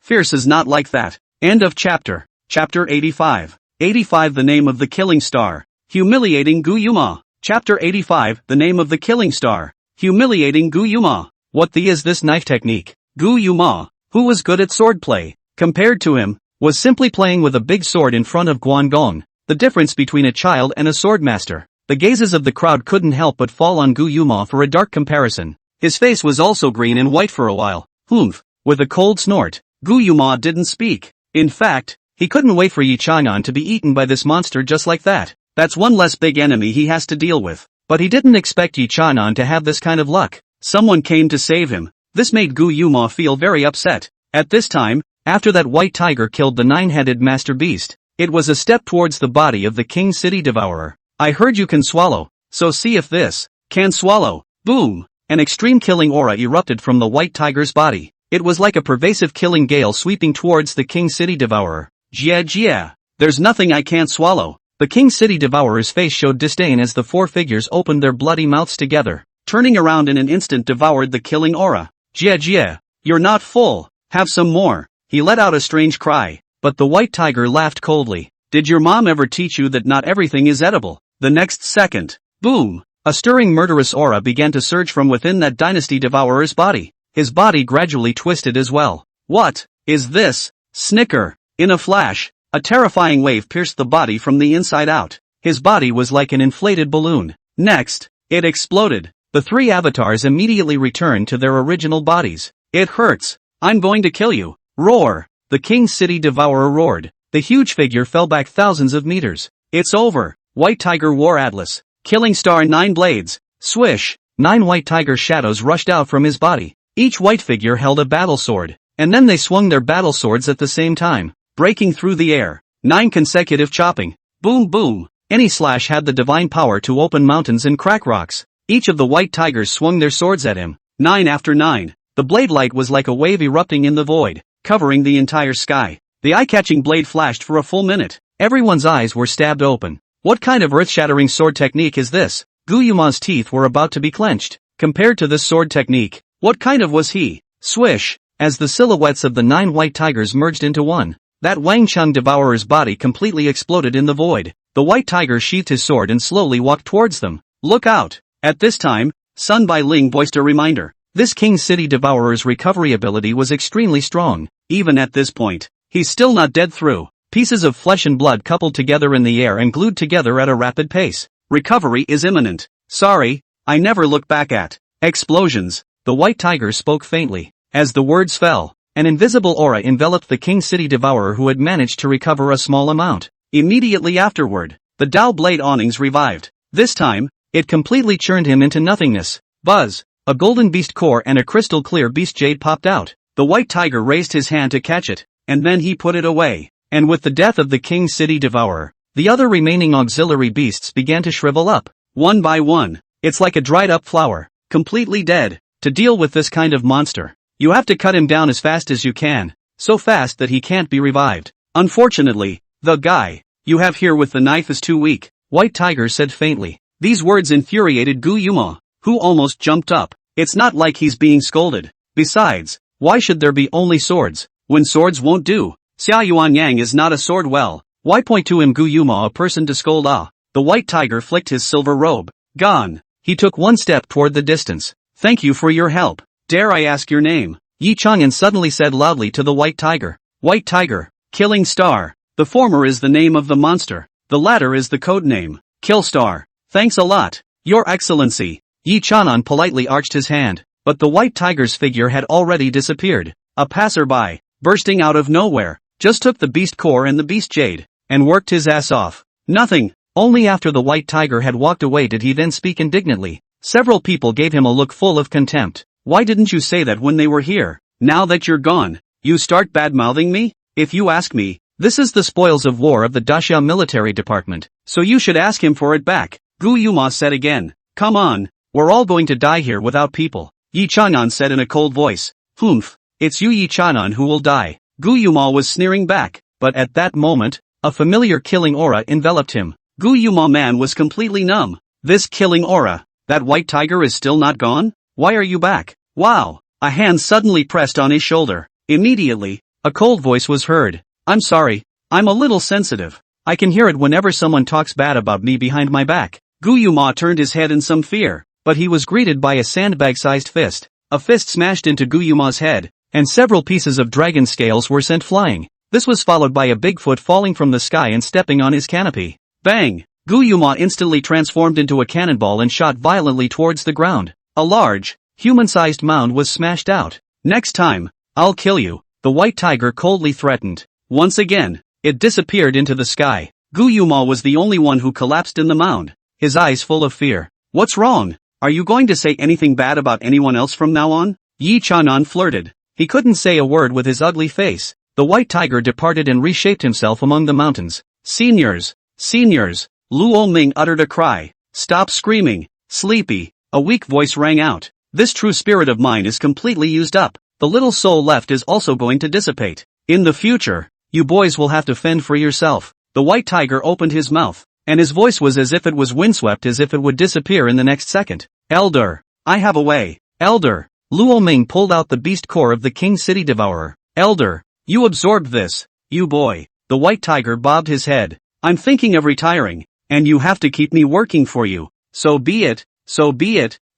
Speaker 1: fierce is not like that. End of chapter. Chapter 85. 85 The name of the killing star. Humiliating Gu Yuma. Chapter 85 The name of the killing star. Humiliating Gu Yuma. What is this knife technique? Gu Yuma, who was good at swordplay, compared to him, was simply playing with a big sword in front of Guangong. The difference between a child and a swordmaster. The gazes of the crowd couldn't help but fall on Gu Yuma for a dark comparison. His face was also green and white for a while. Humph. With a cold snort, Guillemot didn't speak. In fact, he couldn't wait for Yi Chang'an to be eaten by this monster just like that. That's one less big enemy he has to deal with. But he didn't expect Yi Chang'an to have this kind of luck. Someone came to save him. This made Guillemot feel very upset. At this time, after that white tiger killed the 9-headed master beast, it was a step towards the body of the king city devourer. I heard you can swallow, so see if this can swallow. Boom! An extreme killing aura erupted from the white tiger's body. It was like a pervasive killing gale sweeping towards the king city devourer. Yeah. There's nothing I can't swallow. The king city devourer's face showed disdain as the 4 figures opened their bloody mouths together. Turning around in an instant devoured the killing aura. Yeah. You're not full. Have some more. He let out a strange cry, but the white tiger laughed coldly. Did your mom ever teach you that not everything is edible? The next second, boom! A stirring murderous aura began to surge from within that dynasty devourer's body. His body gradually twisted as well. What is this? Snicker! In a flash, a terrifying wave pierced the body from the inside out. His body was like an inflated balloon. Next, it exploded. The 3 avatars immediately returned to their original bodies. It hurts. I'm going to kill you. Roar! The king city devourer roared. The huge figure fell back thousands of meters. It's over. White tiger war atlas. Killing star 9 blades. Swish! 9 white tiger shadows rushed out from his body. Each white figure held a battle sword, and then they swung their battle swords at the same time, breaking through the air. 9 consecutive chopping. Boom boom. Any slash had the divine power to open mountains and crack rocks. Each of the white tigers swung their swords at him. 9 after 9. The blade light was like a wave erupting in the void, covering the entire sky. The eye-catching blade flashed for a full minute. Everyone's eyes were stabbed open. What kind of earth-shattering sword technique is this? Guillemot's teeth were about to be clenched. Compared to this sword technique, what kind of was he? Swish! As the silhouettes of the 9 white tigers merged into one, that Wang Chung devourer's body completely exploded in the void. The white tiger sheathed his sword and slowly walked towards them. Look out! At this time, Sun Bai Ling voiced a reminder. This king city devourer's recovery ability was extremely strong. Even at this point, he's still not dead through. Pieces of flesh and blood coupled together in the air and glued together at a rapid pace. Recovery is imminent. Sorry, I never look back at explosions. The white tiger spoke faintly. As the words fell, an invisible aura enveloped the king city devourer who had managed to recover a small amount. Immediately afterward, the Dao blade awnings revived. This time, it completely churned him into nothingness. Buzz! A golden beast core and a crystal clear beast jade popped out. The white tiger raised his hand to catch it, and then he put it away. And with the death of the king city devourer, the other remaining auxiliary beasts began to shrivel up. One by one. It's like a dried up flower. Completely dead. To deal with this kind of monster, you have to cut him down as fast as you can. So fast that he can't be revived. Unfortunately, the guy you have here with the knife is too weak, White Tiger said faintly. These words infuriated Guillemot, who almost jumped up. It's not like he's being scolded. Besides, why should there be only swords, when swords won't do? Xia Yuan Yang is not a sword well. Why point to him Guillemot a person to scold ah? The White Tiger flicked his silver robe. Gone. He took one step toward the distance. Thank you for your help. Dare I ask your name? Yi Chang'an suddenly said loudly to the White Tiger. White Tiger, Killing Star. The former is the name of the monster. The latter is the code name. Kill Star. Thanks a lot, Your Excellency. Yi Chang'an politely arched his hand, but the White Tiger's figure had already disappeared. A passerby, bursting out of nowhere, just took the beast core and the beast jade, and worked his ass off. Nothing. Only after the White Tiger had walked away did he then speak indignantly. Several people gave him a look full of contempt. Why didn't you say that when they were here? Now that you're gone, you start bad-mouthing me? If you ask me, this is the spoils of war of the Daxia military department, so you should ask him for it back. Guillemot said again. Come on, we're all going to die here without people. Yi Chang'an said in a cold voice. Humph, it's you Yi Chang'an who will die. Guillemot was sneering back, but at that moment, a familiar killing aura enveloped him. Guillemot man was completely numb. This killing aura. That White Tiger is still not gone? Why are you back? Wow! A hand suddenly pressed on his shoulder. Immediately, a cold voice was heard. I'm sorry, I'm a little sensitive. I can hear it whenever someone talks bad about me behind my back. Guillemot turned his head in some fear, but he was greeted by a sandbag-sized fist. A fist smashed into Guillemot's head, and several pieces of dragon scales were sent flying. This was followed by a Bigfoot falling from the sky and stepping on his canopy. Bang! Guillemot instantly transformed into a cannonball and shot violently towards the ground. A large, human-sized mound was smashed out. Next time, I'll kill you, the white tiger coldly threatened. Once again, it disappeared into the sky. Guillemot was the only one who collapsed in the mound, his eyes full of fear. What's wrong? Are you going to say anything bad about anyone else from now on? Yi Chanan flirted. He couldn't say a word with his ugly face. The white tiger departed and reshaped himself among the mountains. Seniors! Seniors! Luo Ming uttered a cry. Stop screaming. Sleepy. A weak voice rang out. This true spirit of mine is completely used up. The little soul left is also going to dissipate. In the future, you boys will have to fend for yourself. The white tiger opened his mouth, and his voice was as if it was windswept, as if it would disappear in the next second. Elder, I have a way. Elder. Luo Ming pulled out the beast core of the King City Devourer. Elder, you absorbed this. You boy. The white tiger bobbed his head. I'm thinking of retiring, and you have to keep me working for you. So be it,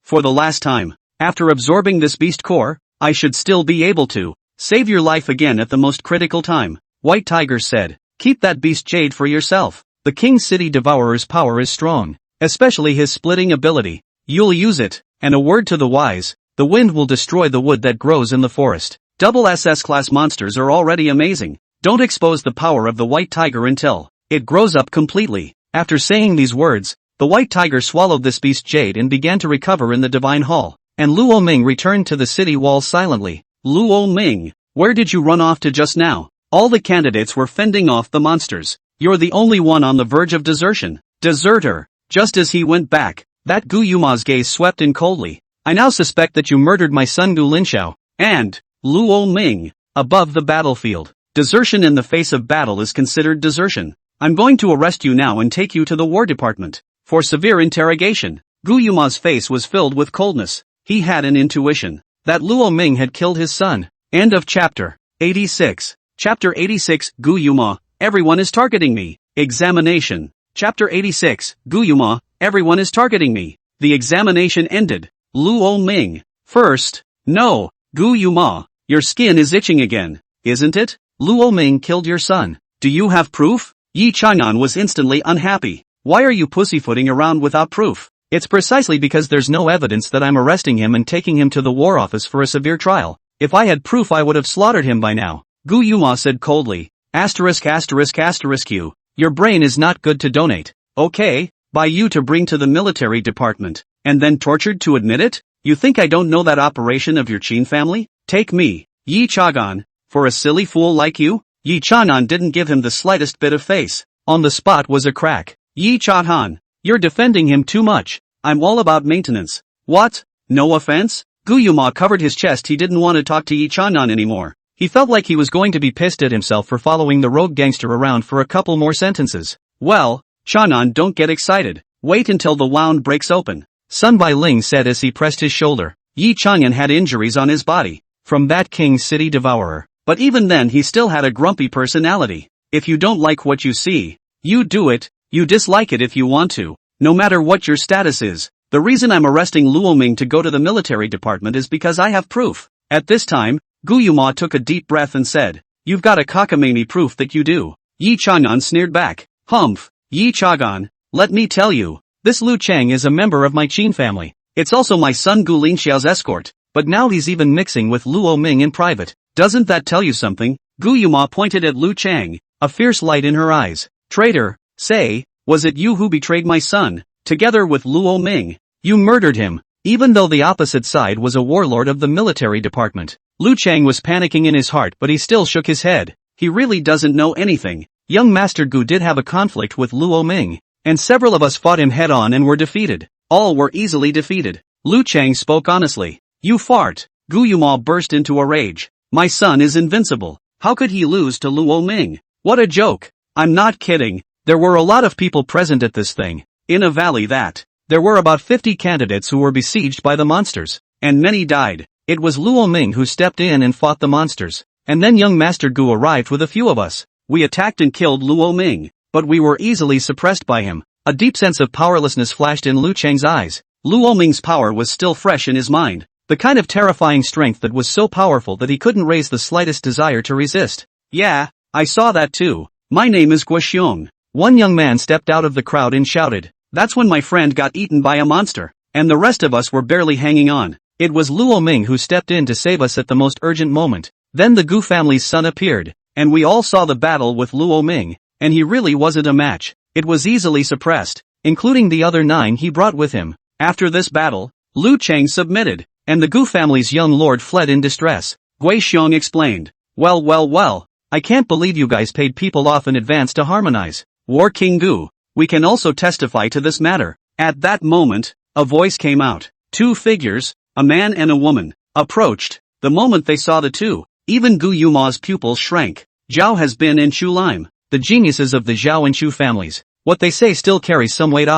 Speaker 1: for the last time. After absorbing this beast core, I should still be able to save your life again at the most critical time. White Tiger said, keep that beast jade for yourself. The King City Devourer's power is strong, especially his splitting ability. You'll use it, and a word to the wise, the wind will destroy the wood that grows in the forest. Double SS class monsters are already amazing. Don't expose the power of the white tiger until it grows up completely. After saying these words, the white tiger swallowed this beast jade and began to recover in the divine hall. And Luo Ming returned to the city walls silently. Luo Ming, where did you run off to just now? All the candidates were fending off the monsters. You're the only one on the verge of desertion. Deserter. Just as he went back, that Gu Yuma's gaze swept in coldly. I now suspect that you murdered my son Gu Linxiao. And, Luo Ming, above the battlefield. Desertion in the face of battle is considered desertion. I'm going to arrest you now and take you to the War Department for severe interrogation. Gu Yuma's face was filled with coldness. He had an intuition that Luo Ming had killed his son. End of chapter 86. Chapter 86, Gu Yuma, everyone is targeting me. Examination. Chapter 86, Gu Yuma, everyone is targeting me. The examination ended. Luo Ming. First. No, Gu Yuma, your skin is itching again, isn't it? Luo Ming killed your son. Do you have proof? Yi Chang'an was instantly unhappy. Why are you pussyfooting around without proof? It's precisely because there's no evidence that I'm arresting him and taking him to the war office for a severe trial. If I had proof I would have slaughtered him by now. Gu Yuma said coldly. ******Q. Your brain is not good to donate. Okay, by you to bring to the military department, and then tortured to admit it? You think I don't know that operation of your Qin family? Take me, Yi Chagan, for a silly fool like you? Yi Chanan didn't give him the slightest bit of face. On the spot was a crack. Yi Chahan, you're defending him too much. I'm all about maintenance. What? No offense? Gu Yuma covered his chest. He didn't want to talk to Yi Chanan anymore. He felt like he was going to be pissed at himself for following the rogue gangster around for a couple more sentences. Well, Chanan, don't get excited. Wait until the wound breaks open. Sun Bai Ling said as he pressed his shoulder. Yi Chang'an had injuries on his body from that King City Devourer. But even then he still had a grumpy personality. If you don't like what you see, you do it. You dislike it if you want to. No matter what your status is. The reason I'm arresting Luo Ming to go to the military department is because I have proof. At this time, Gu Yuma took a deep breath and said, you've got a cockamamie proof that you do. Yi Chang'an sneered back. Humph, Yi Chagan, let me tell you, this Lu Chang is a member of my Qin family. It's also my son Gu Linxiao's escort, but now he's even mixing with Luo Ming in private. Doesn't that tell you something? Gu Yuma pointed at Lu Chang, a fierce light in her eyes. Traitor, say, was it you who betrayed my son, together with Luo Ming? You murdered him, even though the opposite side was a warlord of the military department. Lu Chang was panicking in his heart, but he still shook his head. He really doesn't know anything. Young Master Gu did have a conflict with Luo Ming, and several of us fought him head-on and were defeated. All were easily defeated. Lu Chang spoke honestly. You fart. Gu Yuma burst into a rage. My son is invincible. How could he lose to Luo Ming? What a joke. I'm not kidding. There were a lot of people present at this thing. In a valley that there were about 50 candidates who were besieged by the monsters, and many died. It was Luo Ming who stepped in and fought the monsters, and then young Master Gu arrived with a few of us. We attacked and killed Luo Ming, but we were easily suppressed by him. A deep sense of powerlessness flashed in Lu Chang's eyes. Luo Ming's power was still fresh in his mind, the kind of terrifying strength that was so powerful that he couldn't raise the slightest desire to resist. Yeah, I saw that too. My name is Guoxiong. One young man stepped out of the crowd and shouted. That's when my friend got eaten by a monster, and the rest of us were barely hanging on. It was Luo Ming who stepped in to save us at the most urgent moment. Then the Gu family's son appeared, and we all saw the battle with Luo Ming, and he really wasn't a match. It was easily suppressed, including the other 9 he brought with him. After this battle, Lu Cheng submitted, and the Gu family's young lord fled in distress. Gui Xiong explained. Well, I can't believe you guys paid people off in advance to harmonize. War King Gu, we can also testify to this matter. At that moment, a voice came out. 2 figures, a man and a woman, approached. The moment they saw the two, even Gu Yuma's pupils shrank. Zhao has been and Chu Lime, the geniuses of the Zhao and Chu families. What they say still carries some weight.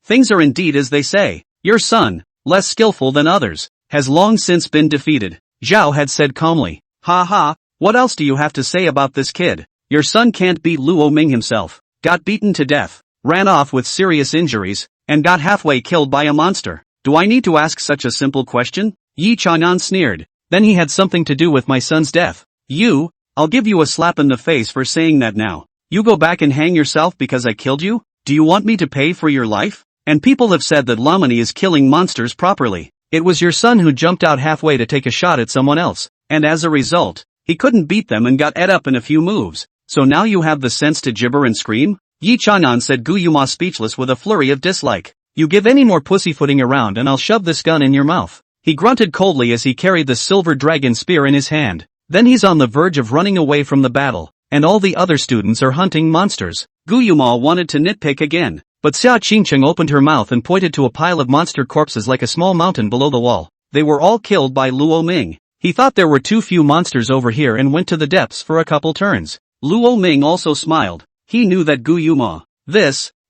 Speaker 1: Things are indeed as they say. Your son, less skillful than others, has long since been defeated. Zhao had said calmly. Ha, what else do you have to say about this kid? Your son can't beat Luo Ming himself. Got beaten to death, ran off with serious injuries, and got halfway killed by a monster. Do I need to ask such a simple question? Yi Chanan sneered. Then he had something to do with my son's death. I'll give you a slap in the face for saying that now. You go back and hang yourself because I killed you? Do you want me to pay for your life? And people have said that Lamani is killing monsters properly. It was your son who jumped out halfway to take a shot at someone else, and as a result, he couldn't beat them and got ate up in a few moves. So now you have the sense to gibber and scream? Yi Chanan said, Gu Yuma speechless with a flurry of dislike. You give any more pussyfooting around and I'll shove this gun in your mouth. He grunted coldly as he carried the silver dragon spear in his hand. Then he's on the verge of running away from the battle, and all the other students are hunting monsters. Gu Yuma wanted to nitpick again, but Xia Qingcheng opened her mouth and pointed to a pile of monster corpses like a small mountain below the wall. They were all killed by Luo Ming. He thought there were too few monsters over here and went to the depths for a couple turns. Luo Ming also smiled. He knew that Gu Yuma,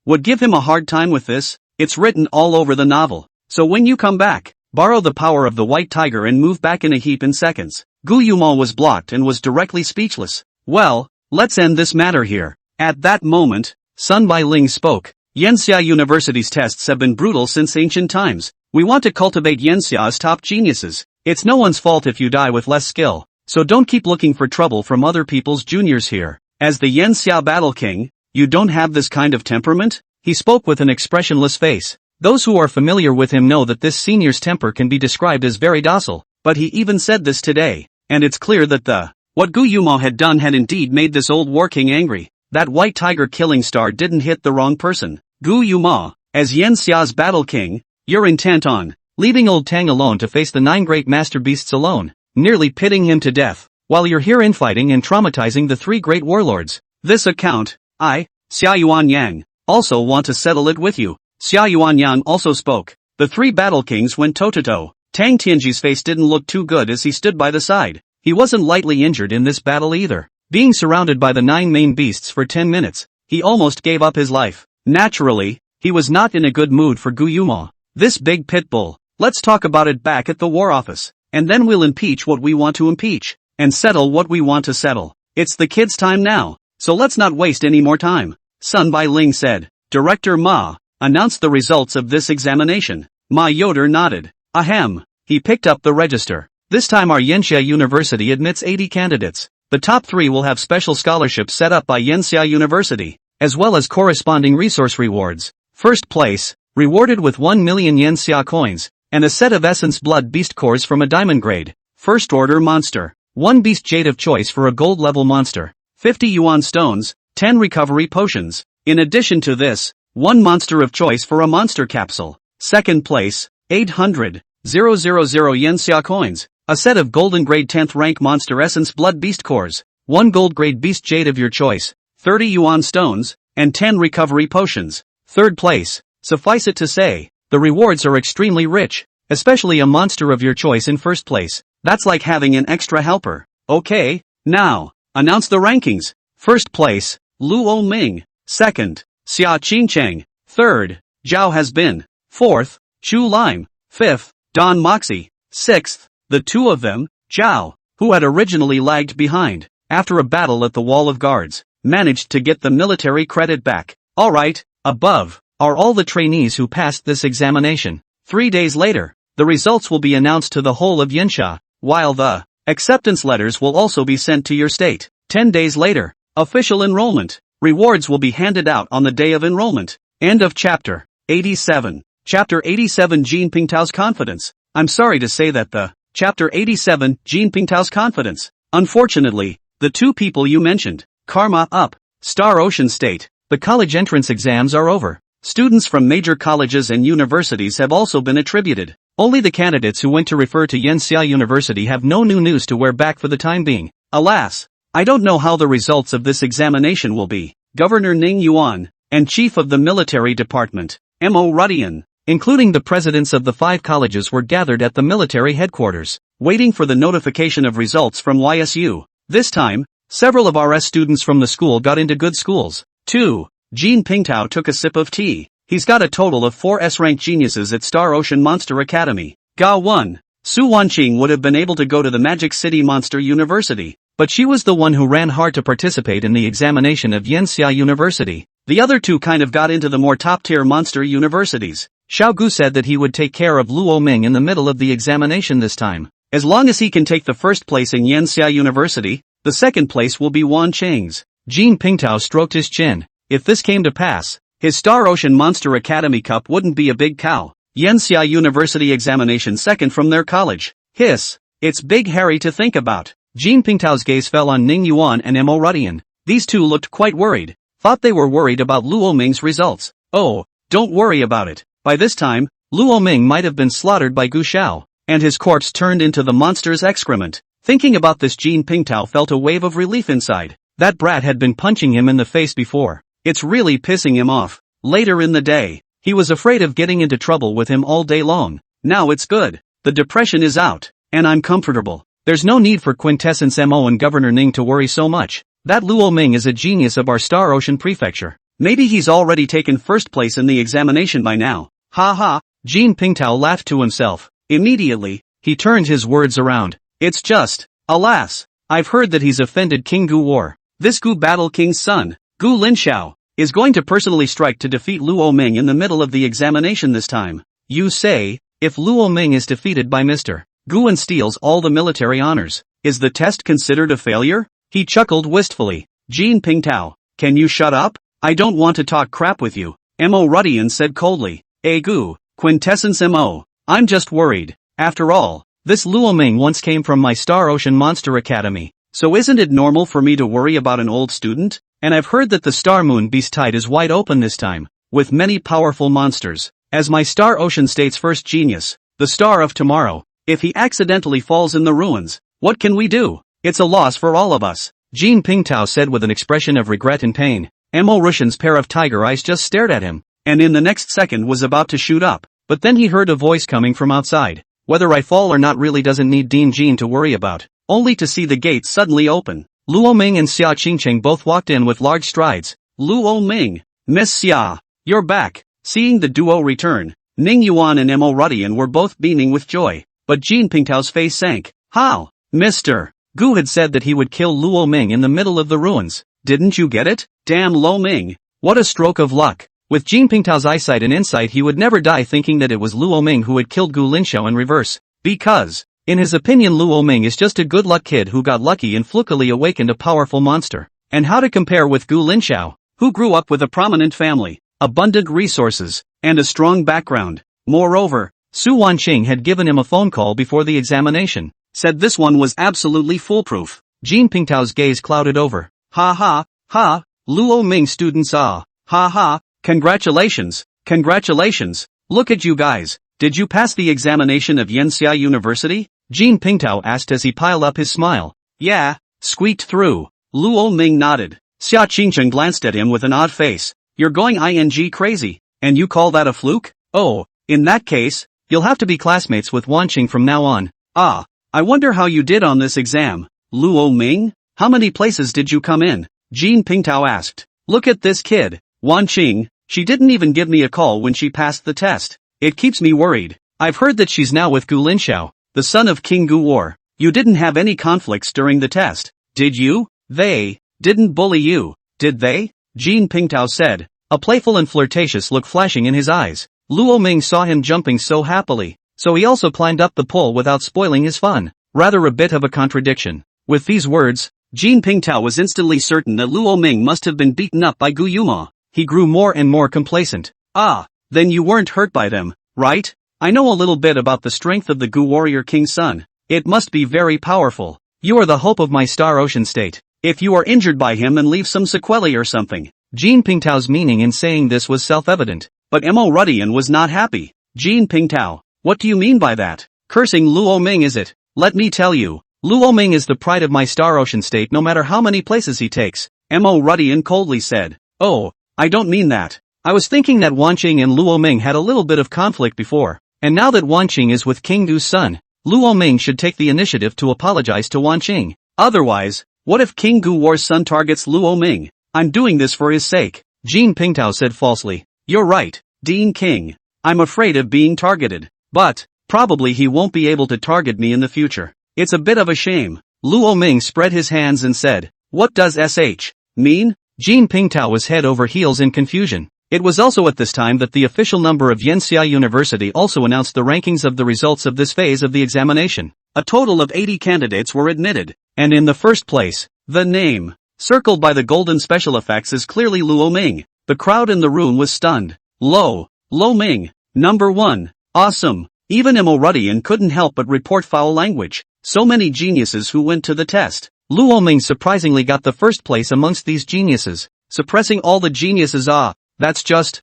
Speaker 1: would give him a hard time with this. It's written all over the novel. So when you come back, borrow the power of the white tiger and move back in a heap in seconds. Gu Yuma was blocked and was directly speechless. Well, let's end this matter here. At that moment, Sun Bailing spoke. Yanxia University's tests have been brutal since ancient times. We want to cultivate Yanxia's top geniuses. It's no one's fault if you die with less skill, so don't keep looking for trouble from other people's juniors here. As the Yanxia Battle King, you don't have this kind of temperament? He spoke with an expressionless face. Those who are familiar with him know that this senior's temper can be described as very docile, but he even said this today, and it's clear that what Gu Yuma had done had indeed made this old war king angry. That white tiger killing star didn't hit the wrong person. Gu Yuma, as Yanxia's battle king, you're intent on leaving old Tang alone to face the 9 great master beasts alone, nearly pitting him to death, while you're here infighting and traumatizing the 3 great warlords. This account, I, Xia Yuanyang, also want to settle it with you. Xia Yuanyang also spoke. The 3 battle kings went toe-to-toe. Tang Tianji's face didn't look too good as he stood by the side. He wasn't lightly injured in this battle either. Being surrounded by the 9 main beasts for 10 minutes, he almost gave up his life. Naturally, he was not in a good mood for Gu Yuma. This big pit bull. Let's talk about it back at the war office, and then we'll impeach what we want to impeach, and settle what we want to settle. It's the kid's time now, so let's not waste any more time. Sun Bailing said. Director Ma, announced the results of this examination. Ma Yoder nodded. Ahem. He picked up the register. This time our Yanxia University admits 80 candidates. The top 3 will have special scholarships set up by Yanxia University, as well as corresponding resource rewards. First place, rewarded with 1 million Yanxia coins, and a set of Essence Blood Beast cores from a diamond grade. First order monster. 1 Beast Jade of choice for a gold level monster. 50 Yuan stones, 10 recovery potions. In addition to this, 1 monster of choice for a monster capsule. Second place, 800,000 Yanxia coins. A set of golden grade 10th rank monster essence blood beast cores. 1 gold grade beast jade of your choice. 30 yuan stones, and 10 recovery potions. Third place. Suffice it to say, the rewards are extremely rich, especially a monster of your choice in first place. That's like having an extra helper. Okay, now, announce the rankings. First place, Luo Ming. Second, Xia Qingcheng. Third, Zhao has been. Fourth, Chu Lime. Fifth, Don Moxie. Sixth, the 2 of them, Zhao, who had originally lagged behind, after a battle at the Wall of Guards, managed to get the military credit back. Alright, above are all the trainees who passed this examination. 3 days later, the results will be announced to the whole of Yanxia, while the acceptance letters will also be sent to your state. 10 days later, official enrollment. Rewards will be handed out on the day of enrollment. End of chapter 87. Chapter 87 Jean Pingtao's confidence. I'm sorry to say that Chapter 87, Jean Pingtao's Confidence. Unfortunately, the two people you mentioned, Karma Up, Star Ocean State, the college entrance exams are over. Students from major colleges and universities have also been attributed. Only the candidates who went to refer to Yanxia University have no new news to wear back for the time being. Alas, I don't know how the results of this examination will be. Governor Ning Yuan, and Chief of the Military Department, Mo Rudian, including the presidents of the 5 colleges were gathered at the military headquarters, waiting for the notification of results from YSU. This time, several of RS students from the school got into good schools. 2. Jean Pingtao took a sip of tea. He's got a total of 4 S-ranked geniuses at Star Ocean Monster Academy. Ga 1. Su Wanqing would have been able to go to the Magic City Monster University, but she was the one who ran hard to participate in the examination of Yanxia University. The other 2 kind of got into the more top-tier monster universities. Xiao Gu said that he would take care of Luo Ming in the middle of the examination this time. As long as he can take the first place in Yanxia University, the second place will be Wan Cheng's. Jean Pingtao stroked his chin. If this came to pass, his Star Ocean Monster Academy Cup wouldn't be a big cow. Yanxia University examination second from their college. Hiss. It's Big Harry to think about. Jean Pingtao's gaze fell on Ning Yuan and Mo Rudian. These two looked quite worried. Thought they were worried about Luo Ming's results. Oh, don't worry about it. By this time, Luo Ming might have been slaughtered by Gu Xiao, and his corpse turned into the monster's excrement. Thinking about this, Jean Pingtao felt a wave of relief inside. That brat had been punching him in the face before. It's really pissing him off. Later in the day, he was afraid of getting into trouble with him all day long. Now it's good. The depression is out, and I'm comfortable. There's no need for Quintessence Mo and Governor Ning to worry so much. That Luo Ming is a genius of our Star Ocean Prefecture. Maybe he's already taken first place in the examination by now. Ha ha, Jean Pingtao laughed to himself. Immediately, he turned his words around. It's just, alas, I've heard that he's offended King Gu War. This Gu Battle King's son, Gu Linxiao, is going to personally strike to defeat Luo Ming in the middle of the examination this time. You say, if Luo Ming is defeated by Mr. Gu and steals all the military honors, is the test considered a failure? He chuckled wistfully. Jean Pingtao, can you shut up? I don't want to talk crap with you, Mo Rudian said coldly. Gu, Quintessence Mo, I'm just worried. After all, this Luo Ming once came from my Star Ocean Monster Academy, so isn't it normal for me to worry about an old student? And I've heard that the Star Moon Beast tide is wide open this time, with many powerful monsters. As my Star Ocean State's first genius, the Star of Tomorrow, if he accidentally falls in the ruins, what can we do? It's a loss for all of us, Jean Pingtao said with an expression of regret and pain. Mo Rushan's pair of tiger eyes just stared at him, and in the next second was about to shoot up, but then he heard a voice coming from outside. Whether I fall or not really doesn't need Dean Jean to worry about, only to see the gate suddenly open. Luo Ming and Xia Qingcheng both walked in with large strides. Luo Ming, Miss Xia, you're back. Seeing the duo return, Ning Yuan and Mo Rudian were both beaming with joy, but Jean Pingtao's face sank. How? Mr. Gu had said that he would kill Luo Ming in the middle of the ruins. Didn't you get it? Damn Luo Ming. What a stroke of luck. With Jean Pingtao's eyesight and insight, he would never die thinking that it was Luo Ming who had killed Gu Linxiao in reverse. Because, in his opinion, Luo Ming is just a good luck kid who got lucky and flukily awakened a powerful monster. And how to compare with Gu Linxiao, who grew up with a prominent family, abundant resources, and a strong background. Moreover, Su Wanqing had given him a phone call before the examination, said this one was absolutely foolproof. Jean Pingtao's gaze clouded over. Ha ha, ha, Luo Ming students ha ha, congratulations, congratulations, look at you guys, did you pass the examination of Yanxia University? Jean Pingtao asked as he piled up his smile. Yeah, squeaked through. Luo Ming nodded. Xia Qingcheng glanced at him with an odd face. You're going ing crazy, and you call that a fluke? Oh, in that case, you'll have to be classmates with Wanqing from now on. Ah, I wonder how you did on this exam. Luo Ming, how many places did you come in? Jean Pingtao asked. Look at this kid, Wanqing, she didn't even give me a call when she passed the test. It keeps me worried. I've heard that she's now with Gu Linxiao, the son of King Gu War. You didn't have any conflicts during the test, did you? They didn't bully you, did they? Jean Pingtao said, a playful and flirtatious look flashing in his eyes. Luo Ming saw him jumping so happily, so he also climbed up the pole without spoiling his fun. Rather a bit of a contradiction. With these words, Jean Pingtao was instantly certain that Luo Ming must have been beaten up by Gu Yuma. He grew more and more complacent. Ah, then you weren't hurt by them, right? I know a little bit about the strength of the Gu warrior king's son. It must be very powerful. You are the hope of my Star Ocean state. If you are injured by him and leave some sequelae or something. Jean Pingtao's meaning in saying this was self-evident. But Mo Rudian was not happy. Jean Pingtao, what do you mean by that? Cursing Luo Ming is it? Let me tell you. Luo Ming is the pride of my Star Ocean state no matter how many places he takes. Mo Rudian coldly said. Oh, I don't mean that. I was thinking that Wanqing and Luo Ming had a little bit of conflict before. And now that Wanqing is with King Gu's son, Luo Ming should take the initiative to apologize to Wanqing. Otherwise, what if King Gu War's son targets Luo Ming? I'm doing this for his sake. Jean Pingtao said falsely. You're right, Dean King. I'm afraid of being targeted. But, probably he won't be able to target me in the future. It's a bit of a shame. Luo Ming spread his hands and said, what does SH mean? Jean Pingtao was head over heels in confusion. It was also at this time that the official number of Yanxia University also announced the rankings of the results of this phase of the examination. A total of 80 candidates were admitted. And in the first place, the name, circled by the golden special effects, is clearly Luo Ming. The crowd in the room was stunned. Luo Ming, number 1. Awesome. Even Mo Rudian couldn't help but report foul language. So many geniuses who went to the test. Luo Ming surprisingly got the first place amongst these geniuses, suppressing all the geniuses. That's just,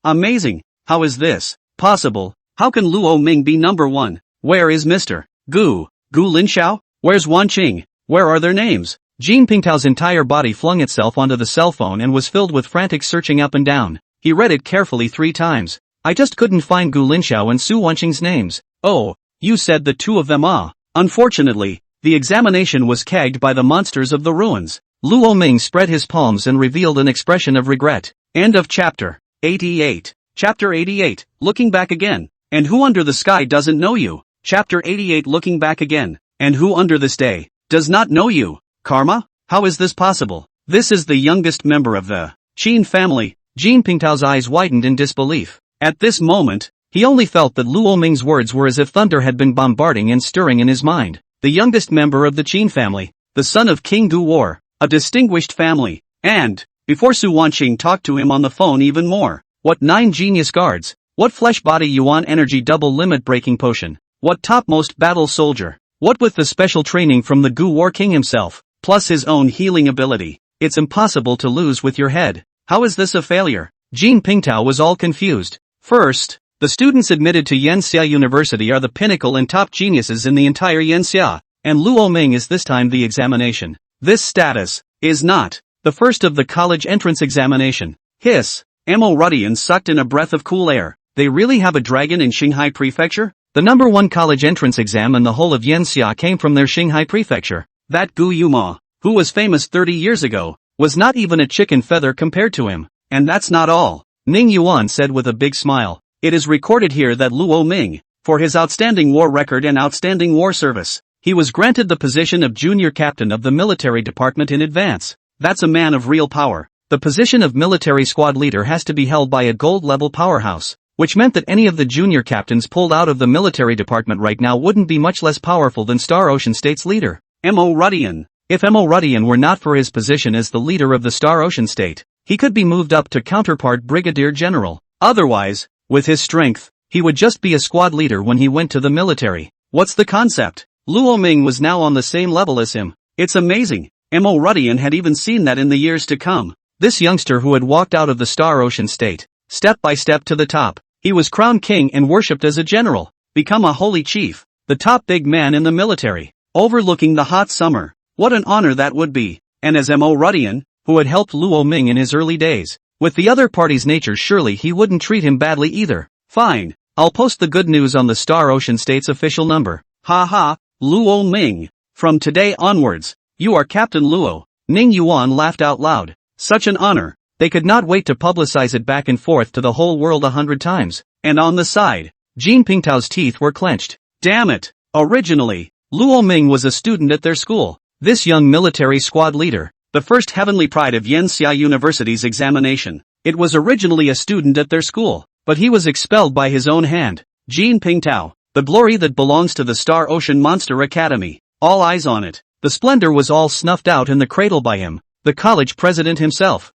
Speaker 1: amazing. How is this possible? How can Luo Ming be number 1? Where is Mr. Gu Linxiao? Where's Wanqing? Where are their names? Jean Pingtao's entire body flung itself onto the cell phone and was filled with frantic searching up and down. He read it carefully 3 times. I just couldn't find Gu Linxiao and Su Wanqing's names. Oh, you said the 2 of them. Unfortunately, the examination was cagged by the monsters of the ruins. Luo Ming spread his palms and revealed an expression of regret. End of chapter 88. Chapter 88, Looking Back Again. And who under the sky doesn't know you? Chapter 88, Looking Back Again. And who under this day does not know you? Karma? How is this possible? This is the youngest member of the Qin family. Jean Pingtao's eyes widened in disbelief. At this moment, he only felt that Luo Ming's words were as if thunder had been bombarding and stirring in his mind. The youngest member of the Qin family, the son of King Gu War, a distinguished family, and, before Su Wanqing talked to him on the phone even more, what 9 genius guards, what flesh body yuan energy double limit breaking potion, what topmost battle soldier, what with the special training from the Gu War King himself, plus his own healing ability, it's impossible to lose with your head. How is this a failure? Jean Pingtao was all confused. First, the students admitted to Yanxia University are the pinnacle and top geniuses in the entire Yanxia, and Luo Ming is this time the examination. This status is not the first of the college entrance examination. Hiss. Mo Rudian sucked in a breath of cool air. They really have a dragon in Xinghai Prefecture? The number 1 college entrance exam in the whole of Yanxia came from their Xinghai Prefecture. That Gu Yuma, who was famous 30 years ago, was not even a chicken feather compared to him. And that's not all. Ning Yuan said with a big smile. It is recorded here that Luo Ming, for his outstanding war record and outstanding war service, he was granted the position of junior captain of the military department in advance. That's a man of real power. The position of military squad leader has to be held by a gold-level powerhouse, which meant that any of the junior captains pulled out of the military department right now wouldn't be much less powerful than Star Ocean State's leader, Mo Rudian. If Mo Rudian were not for his position as the leader of the Star Ocean State, he could be moved up to counterpart brigadier general. Otherwise, with his strength, he would just be a squad leader when he went to the military. What's the concept? Luo Ming was now on the same level as him. It's amazing. Mo Rudian had even seen that in the years to come. This youngster who had walked out of the Star Ocean State, step by step to the top. He was crowned king and worshipped as a general, become a holy chief, the top big man in the military, overlooking the hot summer. What an honor that would be. And as Mo Rudian, who had helped Luo Ming in his early days, with the other party's nature, surely he wouldn't treat him badly either. Fine, I'll post the good news on the Star Ocean State's official number. Ha ha, Luo Ming. From today onwards, you are Captain Luo. Ning Yuan laughed out loud. Such an honor. They could not wait to publicize it back and forth to the whole world 100 times. And on the side, Jean Pingtao's teeth were clenched. Damn it. Originally, Luo Ming was a student at their school. This young military squad leader, the first heavenly pride of Yanxia University's examination. It was originally a student at their school, but he was expelled by his own hand. Jean Pingtao, the glory that belongs to the Star Ocean Monster Academy. All eyes on it. The splendor was all snuffed out in the cradle by him, the college president himself.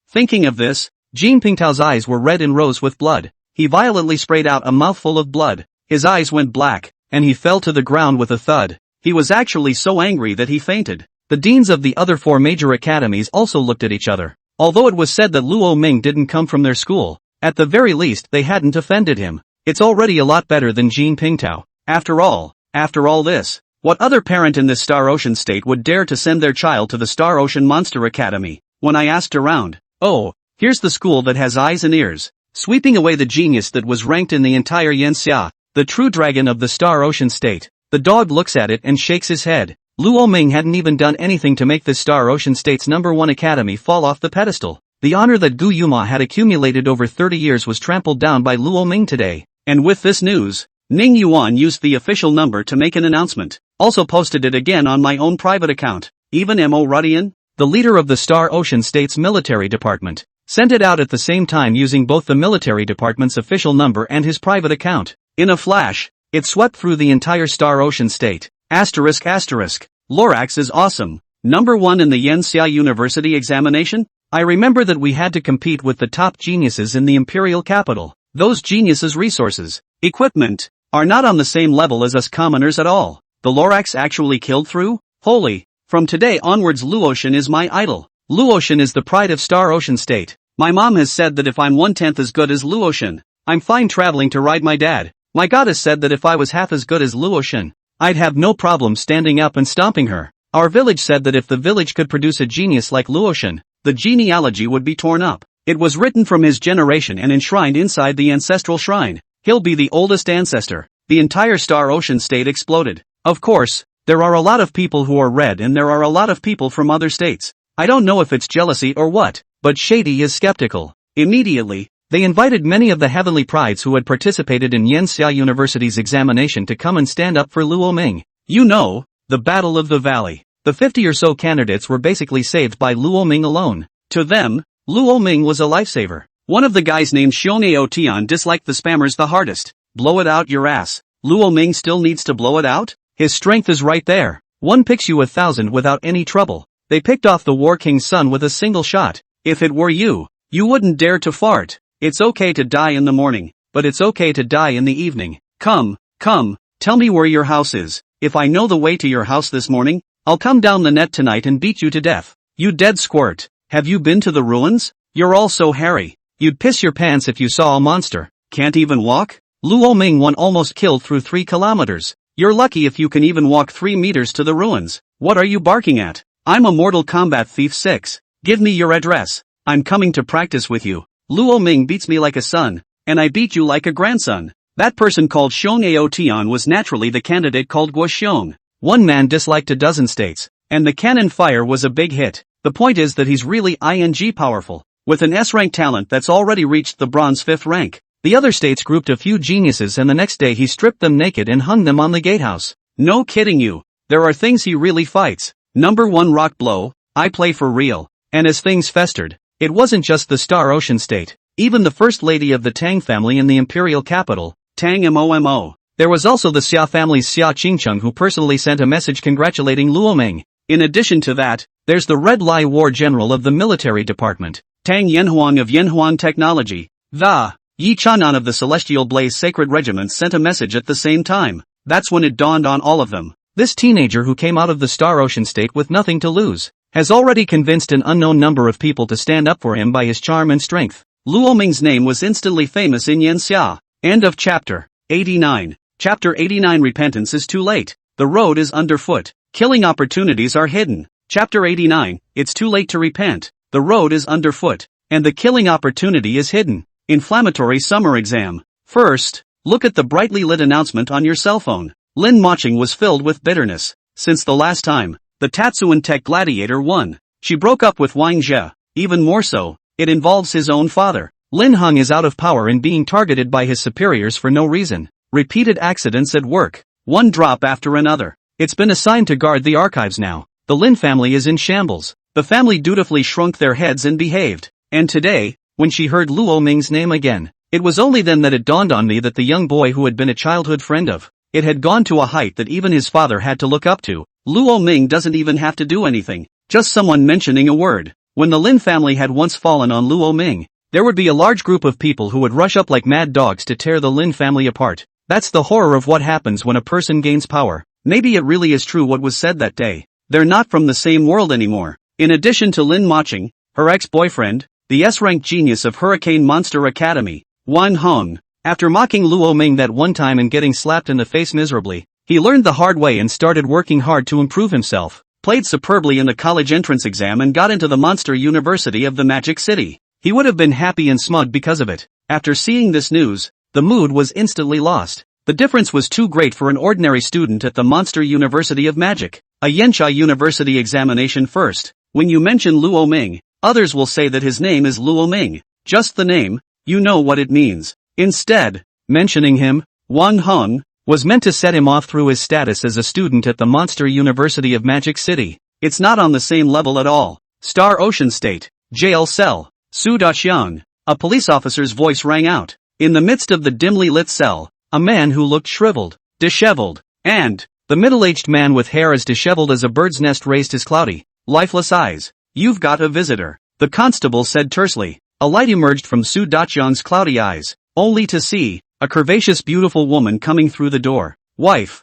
Speaker 1: Thinking of this, Jean Pingtao's eyes were red and rose with blood. he violently sprayed out a mouthful of blood. His eyes went black, and he fell to the ground with a thud. He was actually so angry that he fainted. The deans of the other 4 major academies also looked at each other. Although it was said that Luo Ming didn't come from their school, at the very least they hadn't offended him. It's already a lot better than Jean Pingtao. After all this, what other parent in this Star Ocean state would dare to send their child to the Star Ocean Monster Academy? When I asked around, oh, here's the school that has eyes and ears. Sweeping away the genius that was ranked in the entire Yanxia, the true dragon of the Star Ocean state. The dog looks at it and shakes his head. Luo Ming hadn't even done anything to make this Star Ocean state's #1 academy fall off the pedestal. The honor that Gu Yuma had accumulated over 30 years was trampled down by Luo Ming today. And with this news, Ning Yuan used the official number to make an announcement. Also posted it again on my own private account. Even Mo Rudian, the leader of the Star Ocean state's military department, sent it out at the same time using both the military department's official number and his private account. In a flash, it swept through the entire Star Ocean state. Asterisk asterisk. Lorax is awesome. #1 in the Yanxia University examination? I remember that we had to compete with the top geniuses in the imperial capital. Those geniuses' resources, equipment, are not on the same level as us commoners at all. The Lorax actually killed through? Holy! From today onwards Luotian is my idol. Luotian is the pride of Star Ocean State. My mom has said that if I'm 1/10 as good as Luotian, I'm fine traveling to ride my dad. My goddess said that if I was half as good as Luotian, I'd have no problem standing up and stomping her. Our village said that if the village could produce a genius like Luotian, the genealogy would be torn up. It was written from his generation and enshrined inside the ancestral shrine. He'll be the oldest ancestor. The entire Star Ocean state exploded. Of course, there are a lot of people who are red and there are a lot of people from other states. I don't know if it's jealousy or what, but Shady is skeptical. Immediately, they invited many of the heavenly prides who had participated in Yanxia University's examination to come and stand up for Luo Ming. You know, the Battle of the Valley. The 50 or so candidates were basically saved by Luo Ming alone. To them, Luo Ming was a lifesaver. One of the guys named Xiongao Tian disliked the spammers the hardest. Blow it out your ass. Luo Ming still needs to blow it out? His strength is right there. One picks you 1,000 without any trouble. They picked off the War King's son with a single shot. If it were you, you wouldn't dare to fart. It's okay to die in the morning, but it's okay to die in the evening. Come, tell me where your house is. If I know the way to your house this morning, I'll come down the net tonight and beat you to death. You dead squirt. Have you been to the ruins? You're all so hairy. You'd piss your pants if you saw a monster. Can't even walk? Luo Ming won almost killed through 3 kilometers. You're lucky if you can even walk 3 meters to the ruins. What are you barking at? I'm a Mortal Kombat Thief 6. Give me your address. I'm coming to practice with you. Luo Ming beats me like a son, and I beat you like a grandson. That person called Xiongao Tian was naturally the candidate called Guo Xiong. One man disliked a dozen states, and the cannon fire was a big hit. The point is that he's really ing powerful, with an S-rank talent that's already reached the bronze 5th rank. The other states grouped a few geniuses and the next day he stripped them naked and hung them on the gatehouse. No kidding you. There are things he really fights. #1 rock blow, I play for real. And as things festered, it wasn't just the Star Ocean state. Even the first lady of the Tang family in the imperial capital, Tang Momo. There was also the Xia family's Xia Qingcheng who personally sent a message congratulating Luo Ming. In addition to that, there's the Red Lai War General of the military department, Tang Yanhuang of Yanhuang Technology. The Yi Chanan of the Celestial Blaze Sacred Regiment sent a message at the same time. That's when it dawned on all of them. This teenager who came out of the Star Ocean state with nothing to lose, has already convinced an unknown number of people to stand up for him by his charm and strength. Luo Ming's name was instantly famous in Yanxia. End of chapter 89. Chapter 89. Repentance is too late. The road is underfoot. Killing opportunities are hidden. Chapter 89. It's too late to repent. The road is underfoot, and the killing opportunity is hidden. Inflammatory summer exam. First, look at the brightly lit announcement on your cell phone. Lin Moching was filled with bitterness. Since the last time, the Tatsuan Tech Gladiator won, she broke up with Wang Jie. Even more so, it involves his own father. Lin Hung is out of power and being targeted by his superiors for no reason. Repeated accidents at work. One drop after another. It's been assigned to guard the archives now. The Lin family is in shambles. The family dutifully shrunk their heads and behaved. And today, when she heard Luo Ming's name again, it was only then that it dawned on me that the young boy who had been a childhood friend of, it had gone to a height that even his father had to look up to. Luo Ming doesn't even have to do anything, just someone mentioning a word. When the Lin family had once fallen on Luo Ming, there would be a large group of people who would rush up like mad dogs to tear the Lin family apart. That's the horror of what happens when a person gains power. Maybe it really is true what was said that day. They're not from the same world anymore. In addition to Lin Maching, her ex-boyfriend, the S-ranked genius of Hurricane Monster Academy, Wan Hong, after mocking Luo Ming that one time and getting slapped in the face miserably, he learned the hard way and started working hard to improve himself, played superbly in the college entrance exam and got into the Monster University of the Magic City. He would have been happy and smug because of it. After seeing this news, the mood was instantly lost. The difference was too great for an ordinary student at the Monster University of Magic. A Yanxia University examination first. When you mention Luo Ming, others will say that his name is Luo Ming. Just the name, you know what it means. Instead, mentioning him, Wan Hong, was meant to set him off through his status as a student at the Monster University of Magic City. It's not on the same level at all. Star Ocean State, jail cell, Su Daxiang. A police officer's voice rang out. In the midst of the dimly lit cell, a man who looked shriveled, disheveled, and the middle-aged man with hair as disheveled as a bird's nest raised his cloudy, lifeless eyes. You've got a visitor, the constable said tersely. A light emerged from Su Daxiang's cloudy eyes, only to see a curvaceous beautiful woman coming through the door. Wife,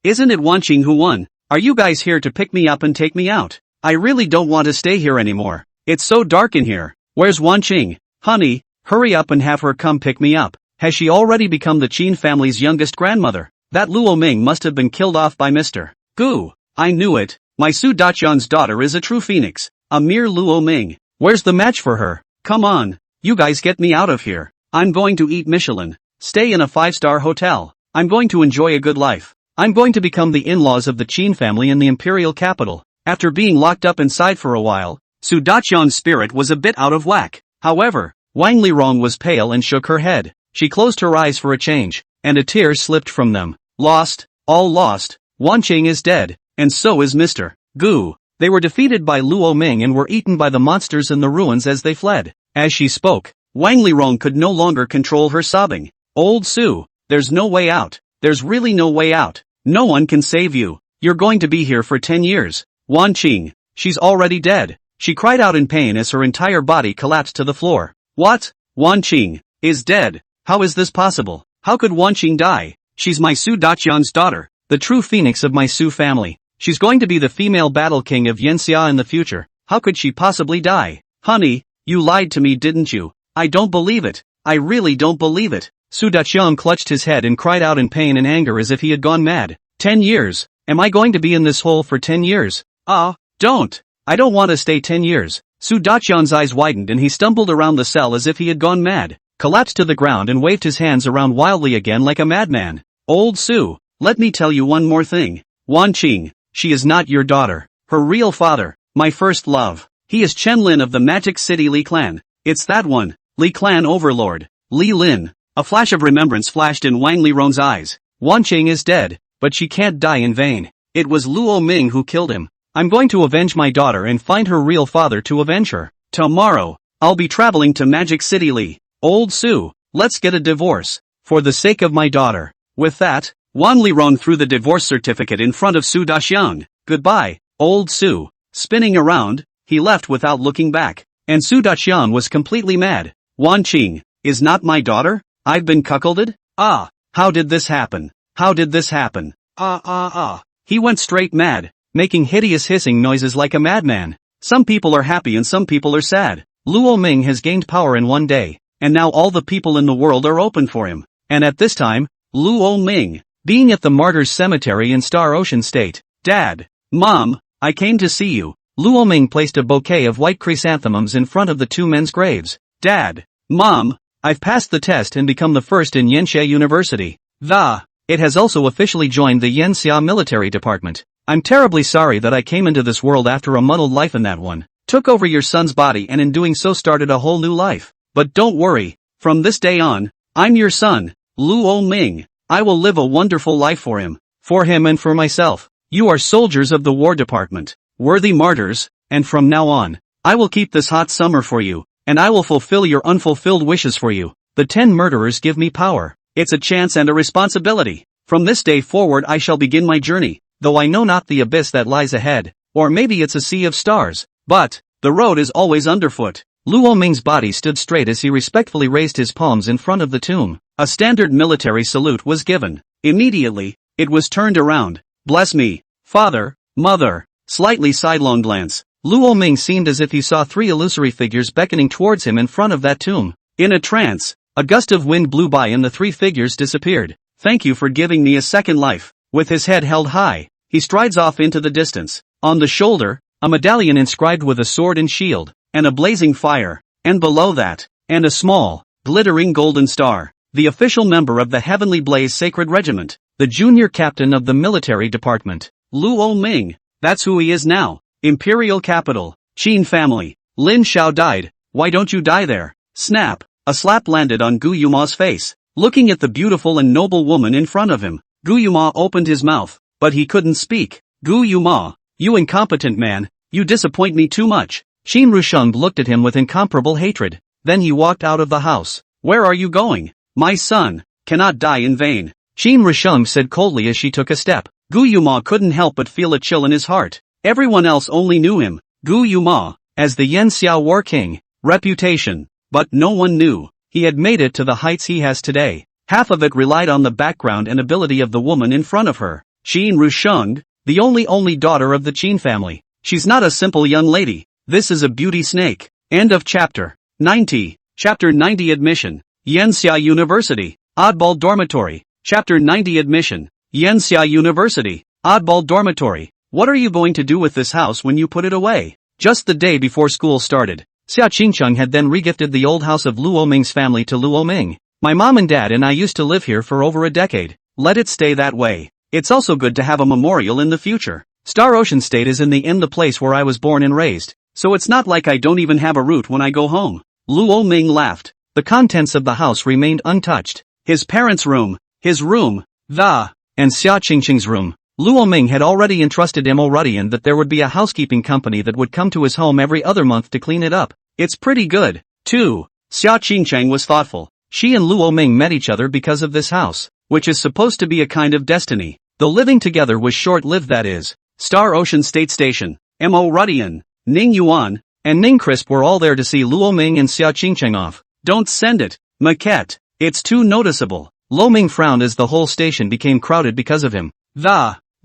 Speaker 1: isn't it Wanqing who won? Are you guys here to pick me up and take me out? I really don't want to stay here anymore. It's so dark in here. Where's Wanqing? Honey, hurry up and have her come pick me up. Has she already become the Qin family's youngest grandmother? That Luo Ming must have been killed off by Mr. Gu. I knew it. My Su Daxiang's daughter is a true phoenix. A mere Luo Ming. Where's the match for her? Come on. You guys get me out of here. I'm going to eat Michelin. Stay in a 5-star hotel. I'm going to enjoy a good life. I'm going to become the in-laws of the Qin family in the imperial capital. After being locked up inside for a while, Su Daxiang's spirit was a bit out of whack. However, Wang Lirong was pale and shook her head. She closed her eyes for a change, and a tear slipped from them. Lost, all lost. Wanqing is dead, and so is Mr. Gu. They were defeated by Luo Ming and were eaten by the monsters in the ruins as they fled. As she spoke, Wang Lirong could no longer control her sobbing. Old Su, there's no way out. There's really no way out. No one can save you. You're going to be here for 10 years. Wanqing, she's already dead. She cried out in pain as her entire body collapsed to the floor. What? Wanqing is dead. How is this possible? How could Wanqing die? She's my Su Daxiang's daughter, the true phoenix of my Su family. She's going to be the female battle king of Yanxia in the future. How could she possibly die? Honey, you lied to me, didn't you? I don't believe it. I really don't believe it. Su Daxiang clutched his head and cried out in pain and anger as if he had gone mad. 10 years? Am I going to be in this hole for 10 years? Don't. I don't want to stay 10 years. Su Daxiang's eyes widened and he stumbled around the cell as if he had gone mad, collapsed to the ground and waved his hands around wildly again like a madman. Old Su, let me tell you one more thing. Wanqing, she is not your daughter. Her real father, my first love. He is Chen Lin of the Magic City Li Clan. It's that one, Li Clan overlord, Li Lin. A flash of remembrance flashed in Wang Lirong's eyes. Wanqing is dead, but she can't die in vain. It was Luo Ming who killed him. I'm going to avenge my daughter and find her real father to avenge her. Tomorrow, I'll be traveling to Magic City Li. Old Su, let's get a divorce. For the sake of my daughter. With that, Wang Lirong threw the divorce certificate in front of Su Daxiang. Goodbye, Old Su. Spinning around, he left without looking back. And Su Daxiang was completely mad. Wanqing is not my daughter? I've been cuckolded? How did this happen? How did this happen? He went straight mad, making hideous hissing noises like a madman. Some people are happy and some people are sad. Luo Ming has gained power in one day, and now all the people in the world are open for him. And at this time, Luo Ming, being at the Martyrs Cemetery in Star Ocean State. Dad, Mom, I came to see you. Luo Ming placed a bouquet of white chrysanthemums in front of the two men's graves. Dad, Mom, I've passed the test and become the first in Yanxia University. It has also officially joined the Yanxia military department. I'm terribly sorry that I came into this world after a muddled life in that one. Took over your son's body and in doing so started a whole new life. But don't worry, from this day on, I'm your son, Luo Ming. I will live a wonderful life for him and for myself. You are soldiers of the War Department, worthy martyrs, and from now on, I will keep this hot summer for you, and I will fulfill your unfulfilled wishes for you. The 10 murderers give me power. It's a chance and a responsibility. From this day forward I shall begin my journey, though I know not the abyss that lies ahead, or maybe it's a sea of stars, but the road is always underfoot. Luo Ming's body stood straight as he respectfully raised his palms in front of the tomb. A standard military salute was given. Immediately, it was turned around. Bless me, father, mother. Slightly sidelong glance. Luo Ming seemed as if he saw three illusory figures beckoning towards him in front of that tomb. In a trance, a gust of wind blew by and the three figures disappeared. Thank you for giving me a second life. With his head held high, he strides off into the distance. On the shoulder, a medallion inscribed with a sword and shield, and a blazing fire, and below that, and a small, glittering golden star. The official member of the Heavenly Blaze Sacred Regiment, the junior captain of the military department. Luo Ming, that's who he is now. Imperial capital, Qin family. Lin Xiao died, why don't you die there? Snap, a slap landed on Gu Yuma's face. Looking at the beautiful and noble woman in front of him, Gu Yuma opened his mouth, but he couldn't speak. Gu Yuma, you incompetent man, you disappoint me too much. Qin Rusheng looked at him with incomparable hatred. Then he walked out of the house. Where are you going? My son cannot die in vain, Qin Rusheng said coldly as she took a step. Gu Yuma couldn't help but feel a chill in his heart. Everyone else only knew him, Gu Yuma, as the Yanxia War King. Reputation. But no one knew he had made it to the heights he has today. Half of it relied on the background and ability of the woman in front of her. Qin Rusheng, the only daughter of the Qin family. She's not a simple young lady. This is a beauty snake. End of chapter 90. Chapter 90 Admission. Yanxia University. Oddball Dormitory. Chapter 90 Admission. Yanxia University. Oddball Dormitory. What are you going to do with this house when you put it away? Just the day before school started, Xia Qingcheng had then regifted the old house of Luo Ming's family to Luo Ming. My mom and dad and I used to live here for over a decade. Let it stay that way. It's also good to have a memorial in the future. Star Ocean State is in the place where I was born and raised, so it's not like I don't even have a route when I go home. Luo Ming laughed. The contents of the house remained untouched. His parents' room, his room, and Xia Qingcheng's room. Luo Ming had already entrusted Mo Rudian that there would be a housekeeping company that would come to his home every other month to clean it up. It's pretty good, too. Xia Qingcheng was thoughtful. She and Luo Ming met each other because of this house, which is supposed to be a kind of destiny. Though living together was short-lived, that is. Star Ocean State Station, Mo Rudian, Ning Yuan, and Ning Crisp were all there to see Luo Ming and Xia Qingcheng off. Don't send it, Maquette. It's too noticeable. Luo Ming frowned as the whole station became crowded because of him.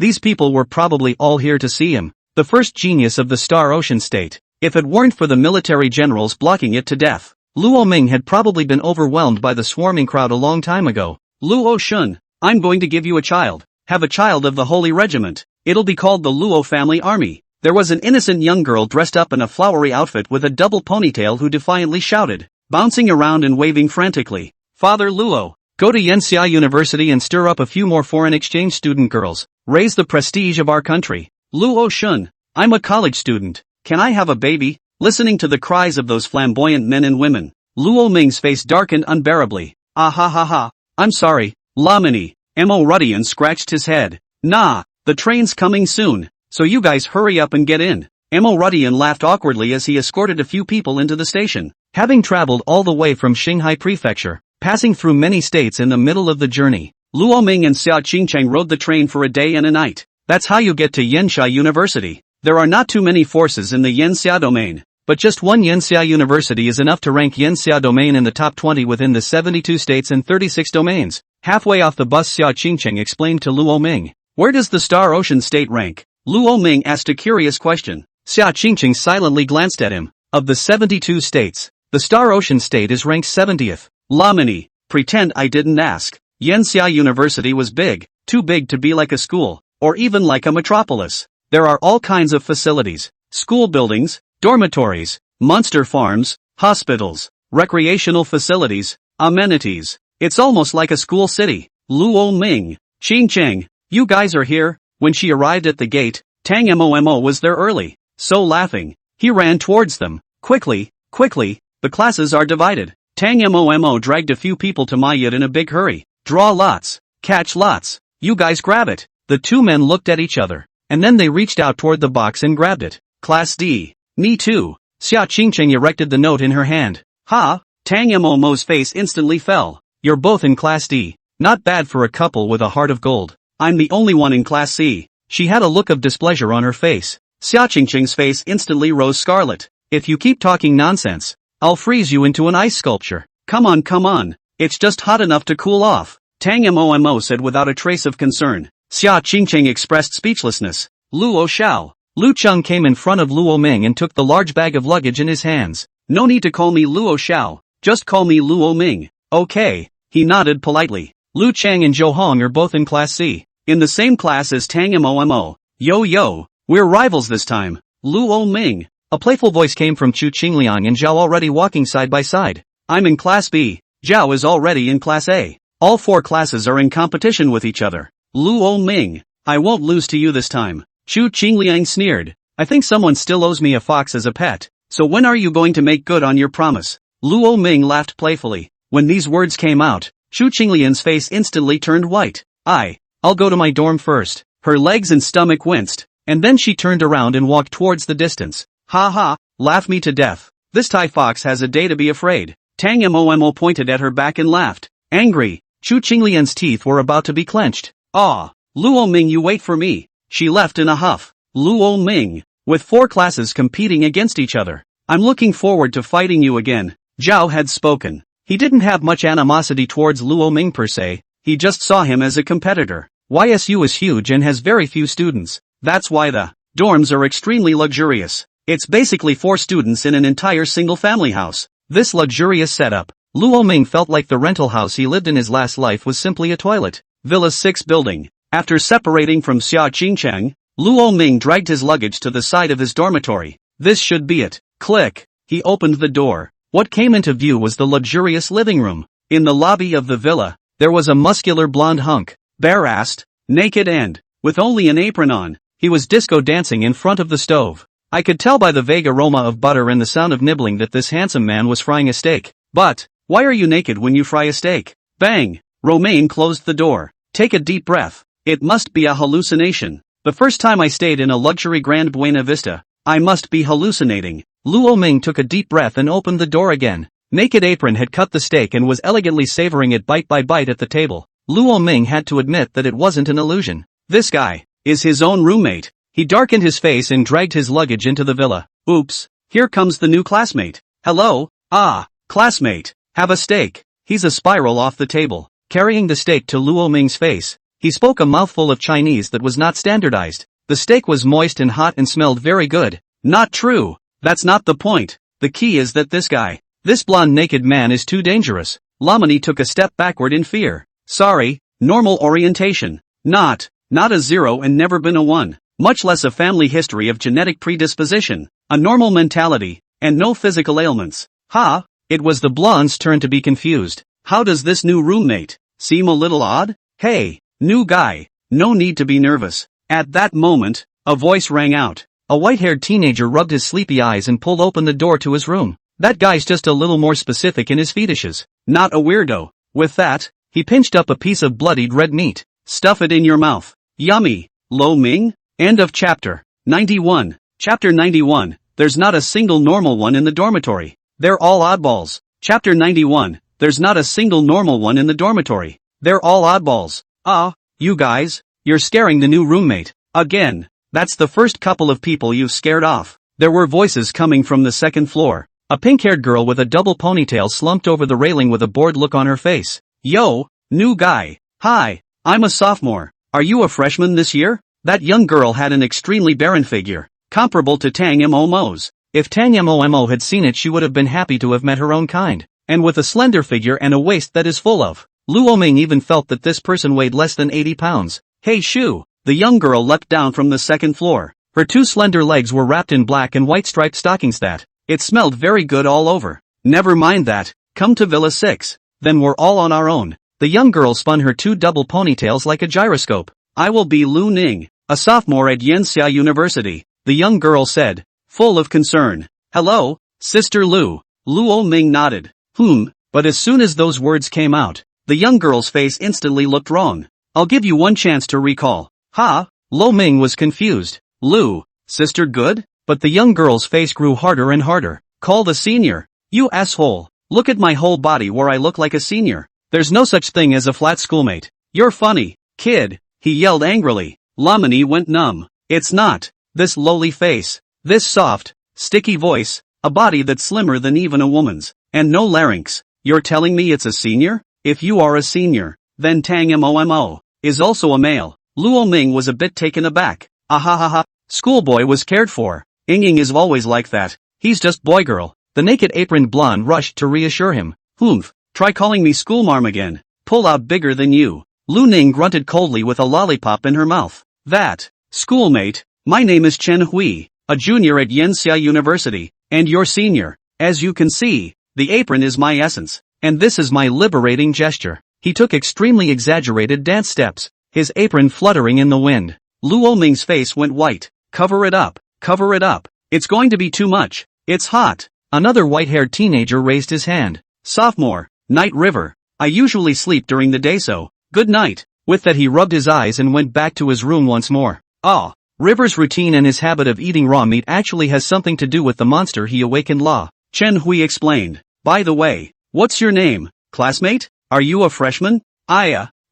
Speaker 1: These people were probably all here to see him, the first genius of the Star Ocean State. If it weren't for the military generals blocking it to death, Luo Ming had probably been overwhelmed by the swarming crowd a long time ago. Luo Shun, I'm going to give you a child. Have a child of the Holy Regiment. It'll be called the Luo Family Army. There was an innocent young girl dressed up in a flowery outfit with a double ponytail who defiantly shouted, bouncing around and waving frantically. Father Luo, go to Yanxia University and stir up a few more foreign exchange student girls. Raise the prestige of our country. Luo Shun, I'm a college student. Can I have a baby? Listening to the cries of those flamboyant men and women, Luo Ming's face darkened unbearably. Ah ha ha ha. I'm sorry, Lamini. Mo Rudian scratched his head. Nah, the train's coming soon, so you guys hurry up and get in. Mo Rudian laughed awkwardly as he escorted a few people into the station. Having traveled all the way from Shanghai Prefecture, passing through many states in the middle of the journey, Luo Ming and Xia Qingcheng rode the train for a day and a night. That's how you get to Yanxia University. There are not too many forces in the Yanxia domain, but just one Yanxia University is enough to rank Yanxia domain in the top 20 within the 72 states and 36 domains. Halfway off the bus, Xia Qingcheng explained to Luo Ming. Where does the Star Ocean State rank? Luo Ming asked a curious question. Xia Qingcheng silently glanced at him. Of the 72 states, the Star Ocean State is ranked 70th. Lamini, pretend I didn't ask. Yanxia University was big, too big to be like a school, or even like a metropolis. There are all kinds of facilities, school buildings, dormitories, monster farms, hospitals, recreational facilities, amenities. It's almost like a school city. Luo Ming, Qingcheng, you guys are here. When she arrived at the gate, Tang Mo was there early, so laughing, he ran towards them. Quickly, the classes are divided. Tang Mo dragged a few people to my yurt in a big hurry. Draw lots, catch lots, you guys grab it. The two men looked at each other, and then they reached out toward the box and grabbed it. Class D. Me too. Xia Qingcheng erected the note in her hand. Ha! Tang Mo's face instantly fell. You're both in Class D. Not bad for a couple with a heart of gold. I'm the only one in Class C. She had a look of displeasure on her face. Xia Qingcheng's face instantly rose scarlet. If you keep talking nonsense, I'll freeze you into an ice sculpture. Come on. It's just hot enough to cool off. Tang Mo said without a trace of concern. Xia Qingcheng expressed speechlessness. Luo Xiao. Lu Cheng came in front of Luo Ming and took the large bag of luggage in his hands. No need to call me Luo Xiao. Just call me Luo Ming. Okay. He nodded politely. Lu Cheng and Zhou Hong are both in Class C. In the same class as Tang Mo. Yo, we're rivals this time. Luo Ming. A playful voice came from Chu Qingliang and Zhao, already walking side by side. I'm in Class B. Zhao is already in Class A. All 4 classes are in competition with each other. Luo Ming. I won't lose to you this time. Chu Qingliang sneered. I think someone still owes me a fox as a pet. So when are you going to make good on your promise? Luo Ming laughed playfully. When these words came out, Chu Qingliang's face instantly turned white. I'll go to my dorm first. Her legs and stomach winced, and then she turned around and walked towards the distance. Ha, laugh me to death. This Thai fox has a day to be afraid. Tang Mo pointed at her back and laughed. Angry, Chu Qingliang's teeth were about to be clenched. Luo Ming, you wait for me. She left in a huff. Luo Ming. With 4 classes competing against each other. I'm looking forward to fighting you again. Zhao had spoken. He didn't have much animosity towards Luo Ming per se, he just saw him as a competitor. YSU is huge and has very few students. That's why the dorms are extremely luxurious. It's basically 4 students in an entire single-family house. This luxurious setup, Luo Ming felt like the rental house he lived in his last life was simply a toilet. Villa 6 building. After separating from Xia Qingcheng, Luo Ming dragged his luggage to the side of his dormitory. This should be it. Click. He opened the door. What came into view was the luxurious living room. In the lobby of the villa, there was a muscular blonde hunk, bare-assed, naked and, with only an apron on, he was disco dancing in front of the stove. I could tell by the vague aroma of butter and the sound of nibbling that this handsome man was frying a steak. But, why are you naked when you fry a steak? Bang! Romaine closed the door. Take a deep breath. It must be a hallucination. The first time I stayed in a luxury Grand Buena Vista, I must be hallucinating. Luo Ming took a deep breath and opened the door again. Naked Apron had cut the steak and was elegantly savoring it bite by bite at the table. Luo Ming had to admit that it wasn't an illusion. This guy is his own roommate. He darkened his face and dragged his luggage into the villa. Oops, here comes the new classmate. Hello? Classmate, have a steak. He's a spiral off the table, carrying the steak to Luo Ming's face. He spoke a mouthful of Chinese that was not standardized. The steak was moist and hot and smelled very good. Not true. That's not the point. The key is that this blonde naked man is too dangerous. Lamini took a step backward in fear. Sorry, normal orientation. Not a 0 and never been a 1. Much less a family history of genetic predisposition, a normal mentality, and no physical ailments. It was the blonde's turn to be confused. How does this new roommate seem a little odd? Hey, new guy, no need to be nervous. At that moment, a voice rang out. A white-haired teenager rubbed his sleepy eyes and pulled open the door to his room. That guy's just a little more specific in his fetishes. Not a weirdo. With that, he pinched up a piece of bloodied red meat. Stuff it in your mouth. Yummy. Lo Ming? End of chapter. 91. Chapter 91. There's not a single normal one in the dormitory. They're all oddballs. Chapter 91. There's not a single normal one in the dormitory. They're all oddballs. You guys, you're scaring the new roommate. Again. That's the first couple of people you've scared off. There were voices coming from the second floor. A pink-haired girl with a double ponytail slumped over the railing with a bored look on her face. Yo, new guy. Hi, I'm a sophomore. Are you a freshman this year? That young girl had an extremely barren figure, comparable to Tang Mo's. If Tang Mo had seen it, she would have been happy to have met her own kind. And with a slender figure and a waist that is full of. Luo Ming even felt that this person weighed less than 80 pounds. Hey Shu! The young girl leapt down from the second floor. Her 2 slender legs were wrapped in black and white striped stockings it smelled very good all over. Never mind that, come to Villa 6. Then we're all on our own. The young girl spun her 2 double ponytails like a gyroscope. I will be Lu Ning, a sophomore at Yanxia University, the young girl said, full of concern. Hello, Sister Lu. Luo Ming nodded. But as soon as those words came out, the young girl's face instantly looked wrong. I'll give you one chance to recall. Lo Ming was confused. Lu, sister good? But the young girl's face grew harder and harder. Call the senior. You asshole. Look at my whole body where I look like a senior. There's no such thing as a flat schoolmate. You're funny, kid, he yelled angrily. Lamini went numb. It's not. This lowly face. This soft, sticky voice. a body that's slimmer than even a woman's, and no larynx. You're telling me it's a senior? If you are a senior, then Tang Momo is also a male. Luo Ming was a bit taken aback. Ahahaha, schoolboy was cared for. Ying is always like that. He's just boy girl. The naked aproned blonde rushed to reassure him. Humph, try calling me schoolmarm again. Pull out bigger than you. Lu Ning grunted coldly with a lollipop in her mouth. That, schoolmate, my name is Chen Hui, a junior at Yanxia University, and you're senior. As you can see, the apron is my essence, and this is my liberating gesture. He took extremely exaggerated dance steps, his apron fluttering in the wind. Luo Ming's face went white. Cover it up, cover it up. It's going to be too much. It's hot. Another white-haired teenager raised his hand. Sophomore, Night River. I usually sleep during the day, so good night. With that he rubbed his eyes and went back to his room once more. Ah, River's routine and his habit of eating raw meat actually has something to do with the monster he awakened. Chen Hui explained. By the way, what's your name, classmate? Are you a freshman?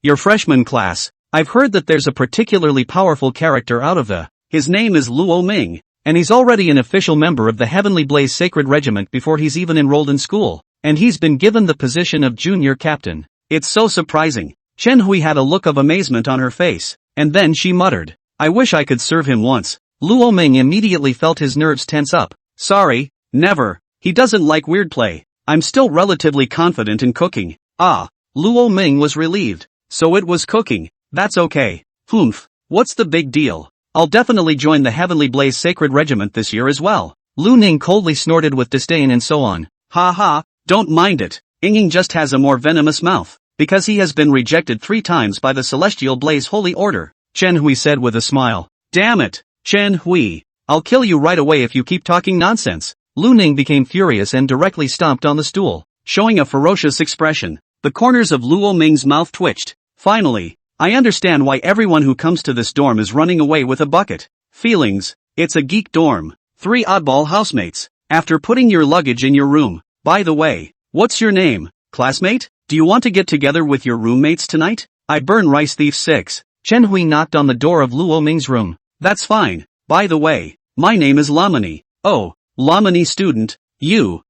Speaker 1: Your freshman class. I've heard that there's a particularly powerful character out of the. His name is Luo Ming, and he's already an official member of the Heavenly Blaze Sacred Regiment before he's even enrolled in school, and he's been given the position of junior captain. It's so surprising. Chen Hui had a look of amazement on her face, and then she muttered, I wish I could serve him once. Luo Ming immediately felt his nerves tense up. Sorry, never. He doesn't like weird play. I'm still relatively confident in cooking. Luo Ming was relieved. So it was cooking. That's okay. Humph, what's the big deal? I'll definitely join the Heavenly Blaze Sacred Regiment this year as well. Lu Ning coldly snorted with disdain and so on. Ha ha, don't mind it. Ying just has a more venomous mouth, because he has been rejected 3 times by the Celestial Blaze Holy Order, Chen Hui said with a smile. Damn it, Chen Hui. I'll kill you right away if you keep talking nonsense. Lu Ning became furious and directly stomped on the stool, showing a ferocious expression. The corners of Luo Ming's mouth twitched. Finally, I understand why everyone who comes to this dorm is running away with a bucket. Feelings. It's a geek dorm. 3 oddball housemates. After putting your luggage in your room. By the way, what's your name, classmate? Do you want to get together with your roommates tonight? I burn rice thief 6. Chen Hui knocked on the door of Luo Ming's room. That's fine. By the way, my name is Lamani. Oh, Lamani student. You.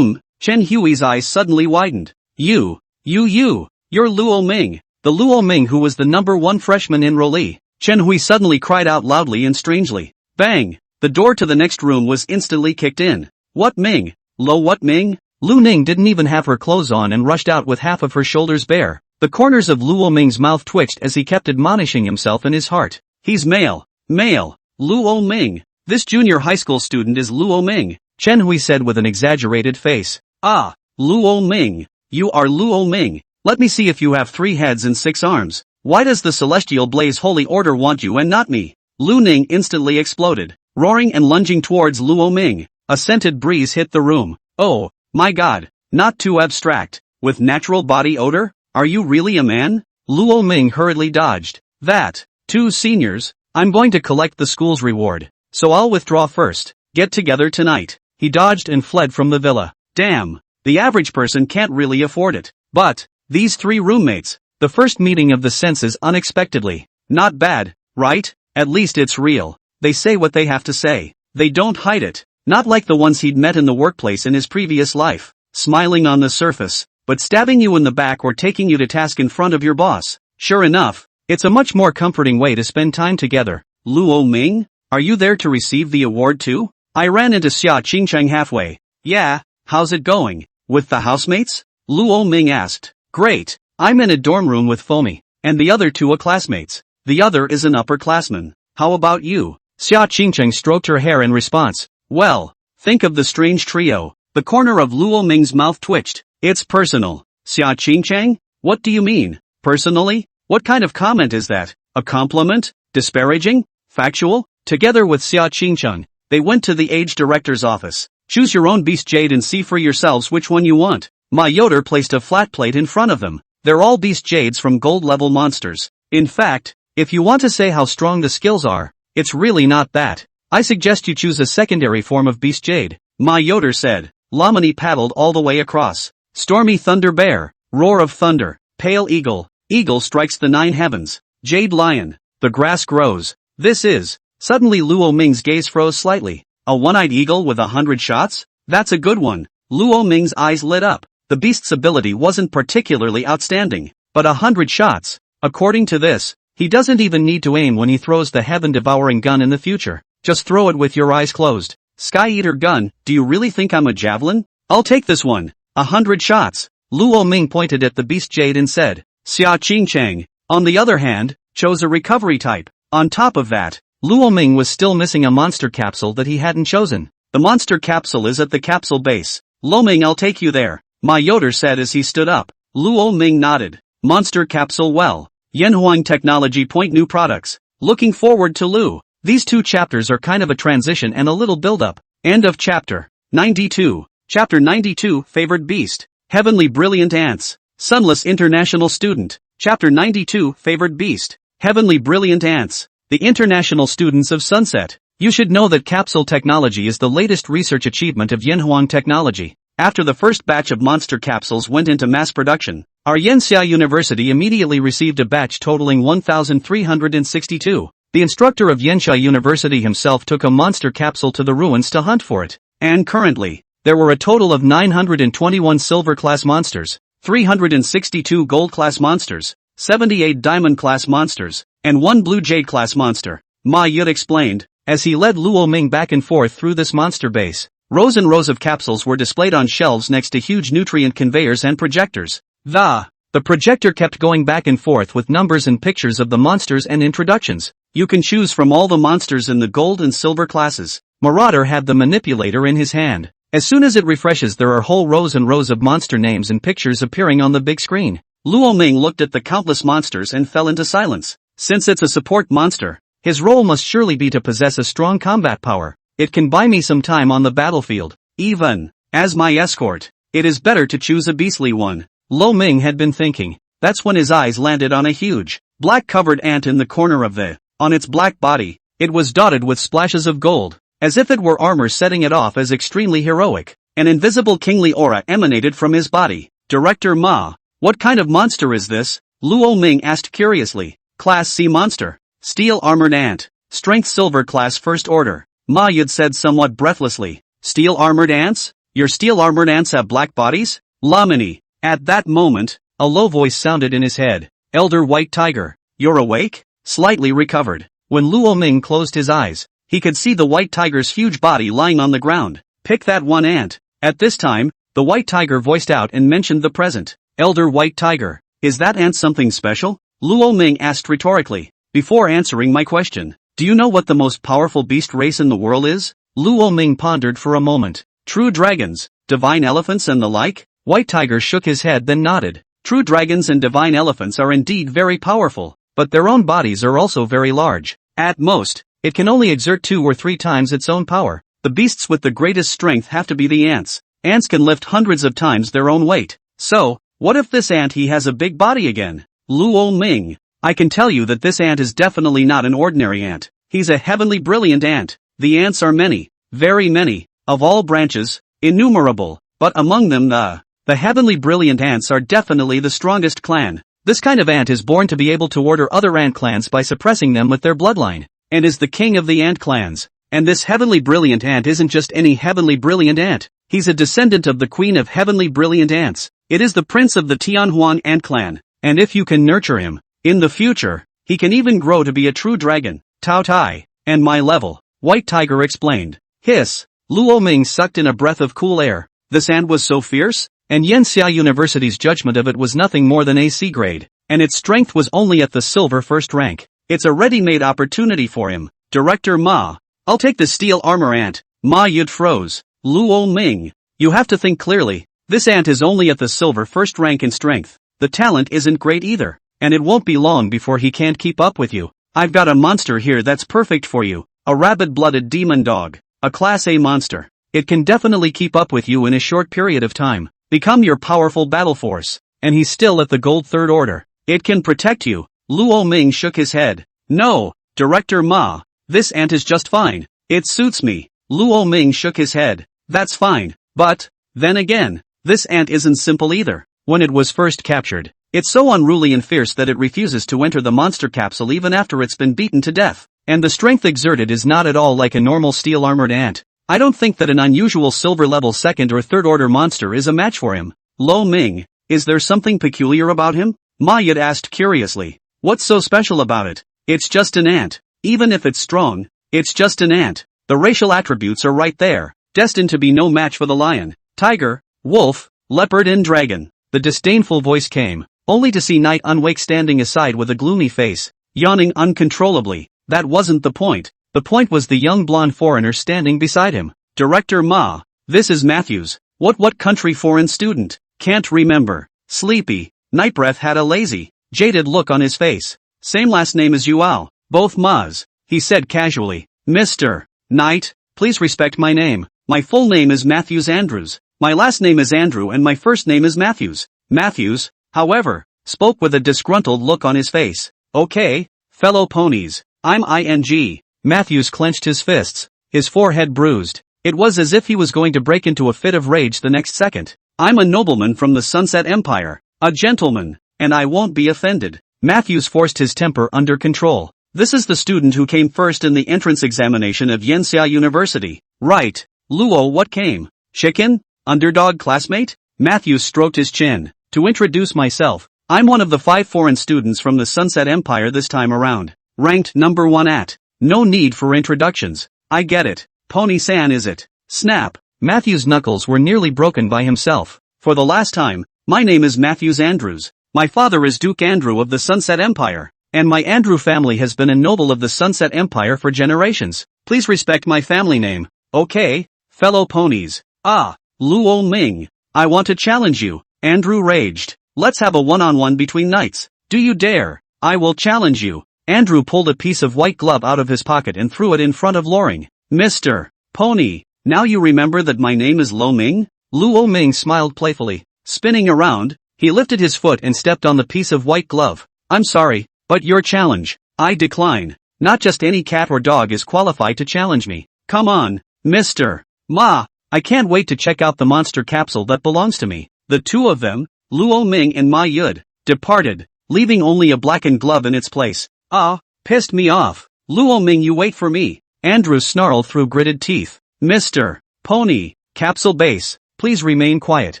Speaker 1: Chen Hui's eyes suddenly widened. You're Luo Ming. The Luo Ming who was the number 1 freshman enrollee. Chen Hui suddenly cried out loudly and strangely. Bang! The door to the next room was instantly kicked in. What Ming? What Ming? Lu Ning didn't even have her clothes on and rushed out with half of her shoulders bare. The corners of Luo Ming's mouth twitched as he kept admonishing himself in his heart. He's male. Luo Ming. This junior high school student is Luo Ming, Chen Hui said with an exaggerated face. Luo Ming. You are Luo Ming. Let me see if you have 3 heads and 6 arms. Why does the Celestial Blaze Holy Order want you and not me? Lu Ning instantly exploded, roaring and lunging towards Luo Ming. A scented breeze hit the room. Oh, my god, not too abstract. With natural body odor? Are you really a man? Luo Ming hurriedly dodged. That, 2 seniors, I'm going to collect the school's reward, so I'll withdraw first. Get together tonight. He dodged and fled from the villa. Damn, the average person can't really afford it. But, these 3 roommates, the first meeting of the senses unexpectedly. Not bad, right? At least it's real. They say what they have to say. They don't hide it. Not like the ones he'd met in the workplace in his previous life, smiling on the surface, but stabbing you in the back or taking you to task in front of your boss. Sure enough, it's a much more comforting way to spend time together. Luo Ming, are you there to receive the award too? I ran into Xia Qingcheng halfway. Yeah, how's it going? With the housemates? Luo Ming asked. Great, I'm in a dorm room with Fomi, and the other 2 are classmates. The other is an upperclassman. How about you? Xia Qingcheng stroked her hair in response. Well, think of the strange trio. The corner of Luo Ming's mouth twitched. It's personal. Xia Qingcheng? What do you mean? Personally? What kind of comment is that? A compliment? Disparaging? Factual? Together with Xia Qingcheng, they went to the age director's office. Choose your own beast jade and see for yourselves which one you want. Ma Yoder placed a flat plate in front of them. They're all beast jades from gold-level monsters. In fact, if you want to say how strong the skills are, it's really not that. I suggest you choose a secondary form of beast jade, Ma Yoder said. Lamani paddled all the way across. Stormy thunder bear, roar of thunder, pale eagle, eagle strikes the 9 heavens, jade lion, the grass grows. This is, suddenly Luo Ming's gaze froze slightly. A one-eyed eagle with 100 shots? That's a good one. Luo Ming's eyes lit up. The beast's ability wasn't particularly outstanding, but 100 shots. According to this, he doesn't even need to aim when he throws the heaven-devouring gun in the future. Just throw it with your eyes closed. Sky Eater gun, do you really think I'm a javelin? I'll take this one. 100 shots. Luo Ming pointed at the beast jade and said, Xia Qing Chang, on the other hand, chose a recovery type. On top of that, Luo Ming was still missing a monster capsule that he hadn't chosen. The monster capsule is at the capsule base. Luo Ming, I'll take you there, Ma Yoder said as he stood up. Luo Ming nodded. Monster capsule, well. Yanhuang Technology Point new products. Looking forward to Lu. These two chapters are kind of a transition and a little build-up. End of chapter 92. Chapter 92, Favored Beast. Heavenly Brilliant Ants. Sunless International Student. Chapter 92, Favored Beast. Heavenly Brilliant Ants. The international students of Sunset. You should know that capsule technology is the latest research achievement of Yanhuang Technology. After the first batch of monster capsules went into mass production, our Yanxia University immediately received a batch totaling 1,362. The instructor of Yanxia University himself took a monster capsule to the ruins to hunt for it. And currently, there were a total of 921 silver-class monsters, 362 gold-class monsters, 78 diamond-class monsters, and 1 blue jade-class monster. Ma Yud explained, as he led Luo Ming back and forth through this monster base. Rows and rows of capsules were displayed on shelves next to huge nutrient conveyors and projectors. The projector kept going back and forth with numbers and pictures of the monsters and introductions. You can choose from all the monsters in the gold and silver classes. Marauder had the manipulator in his hand. As soon as it refreshes, there are whole rows and rows of monster names and pictures appearing on the big screen. Luo Ming looked at the countless monsters and fell into silence. Since it's a support monster, his role must surely be to possess a strong combat power. It can buy me some time on the battlefield. Even as my escort, it is better to choose a beastly one. Luo Ming had been thinking. That's when his eyes landed on a huge, black-covered ant in the corner of on its black body. It was dotted with splashes of gold, as if it were armor setting it off as extremely heroic. An invisible kingly aura emanated from his body. Director Ma, what kind of monster is this? Luo Ming asked curiously. Class C monster. Steel armored ant. Strength silver class first order. Ma Yud said somewhat breathlessly. Steel armored ants? Your steel armored ants have black bodies? Lamini. At that moment, a low voice sounded in his head. Elder White Tiger, you're awake? Slightly recovered. When Luo Ming closed his eyes, he could see the white tiger's huge body lying on the ground. Pick that one ant. At this time, the white tiger voiced out and mentioned the present. Elder White Tiger, is that ant something special? Luo Ming asked rhetorically. Before answering my question, do you know what the most powerful beast race in the world is? Luo Ming pondered for a moment. True dragons, divine elephants and the like? White Tiger shook his head then nodded. True dragons and divine elephants are indeed very powerful, but their own bodies are also very large. At most, it can only exert 2 or 3 times its own power. The beasts with the greatest strength have to be the ants. Ants can lift hundreds of times their own weight. So, what if this ant he has a big body again? Luo Ming, I can tell you that this ant is definitely not an ordinary ant. He's a heavenly brilliant ant. The ants are many, very many, of all branches, innumerable, but among them the heavenly brilliant ants are definitely the strongest clan. This kind of ant is born to be able to order other ant clans by suppressing them with their bloodline, and is the king of the ant clans. And this heavenly brilliant ant isn't just any heavenly brilliant ant. He's a descendant of the queen of heavenly brilliant ants. It is the prince of the Tianhuan ant clan, and if you can nurture him, in the future, he can even grow to be a true dragon. Tao Tai, and my level, White Tiger explained. Hiss. Luo Ming sucked in a breath of cool air. This ant was so fierce? And Yanxia University's judgment of it was nothing more than AC grade, and its strength was only at the silver first rank. It's a ready-made opportunity for him. Director Ma, I'll take the steel armor ant. Ma Yud froze. Luo Ming, you have to think clearly. This ant is only at the silver first rank in strength. The talent isn't great either, and it won't be long before he can't keep up with you. I've got a monster here that's perfect for you. A rabid-blooded demon dog. A Class A monster. It can definitely keep up with you in a short period of time. Become your powerful battle force. And he's still at the gold third order. It can protect you. Luo Ming shook his head. No, Director Ma. This ant is just fine. It suits me. Luo Ming shook his head. That's fine. But, then again, this ant isn't simple either. When it was first captured, it's so unruly and fierce that it refuses to enter the monster capsule even after it's been beaten to death. And the strength exerted is not at all like a normal steel-armored ant. I don't think that an unusual silver level second or third order monster is a match for him. Lo Ming, is there something peculiar about him? Ma Yud asked curiously. What's so special about it? It's just an ant. Even if it's strong, it's just an ant. The racial attributes are right there, destined to be no match for the lion, tiger, wolf, leopard and dragon. The disdainful voice came, only to see Night Unwake standing aside with a gloomy face, yawning uncontrollably. That wasn't the point. The point was the young blonde foreigner standing beside him. Director Ma, this is Matthews. What country foreign student? Can't remember. Sleepy. Nightbreath had a lazy, jaded look on his face. Same last name as Yuao. Both Ma's, he said casually. Mr. Knight, please respect my name. My full name is Matthews Andrews. My last name is Andrew and my first name is Matthews. Matthews, however, spoke with a disgruntled look on his face. Okay, fellow ponies, I'm ING. Matthews clenched his fists, his forehead bruised. It was as if he was going to break into a fit of rage the next second. I'm a nobleman from the Sunset Empire, a gentleman, and I won't be offended. Matthews forced his temper under control. This is the student who came first in the entrance examination of Yenxia University. Right. Luo, what came? Chicken? Underdog classmate? Matthews stroked his chin. To introduce myself, I'm one of the 5 foreign students from the Sunset Empire this time around. Ranked number 1 at. No need for introductions. I get it. Pony-san is it? Snap. Matthews' knuckles were nearly broken by himself. For the last time, my name is Matthews Andrews. My father is Duke Andrew of the Sunset Empire. And my Andrew family has been a noble of the Sunset Empire for generations. Please respect my family name. Okay, fellow ponies. Ah, Luo Ming. I want to challenge you. Andrew raged. Let's have a one-on-one between knights. Do you dare? I will challenge you. Andrew pulled a piece of white glove out of his pocket and threw it in front of Loring. Mr. Pony, now you remember that my name is Lo Ming? Luo Ming smiled playfully. Spinning around, he lifted his foot and stepped on the piece of white glove. I'm sorry, but your challenge, I decline. Not just any cat or dog is qualified to challenge me. Come on, Mr. Ma, I can't wait to check out the monster capsule that belongs to me. The two of them, Luo Ming and Ma Yud, departed, leaving only a blackened glove in its place. Ah, pissed me off. Luo Ming, you wait for me. Andrew snarled through gritted teeth. Mr. Pony, capsule base, please remain quiet.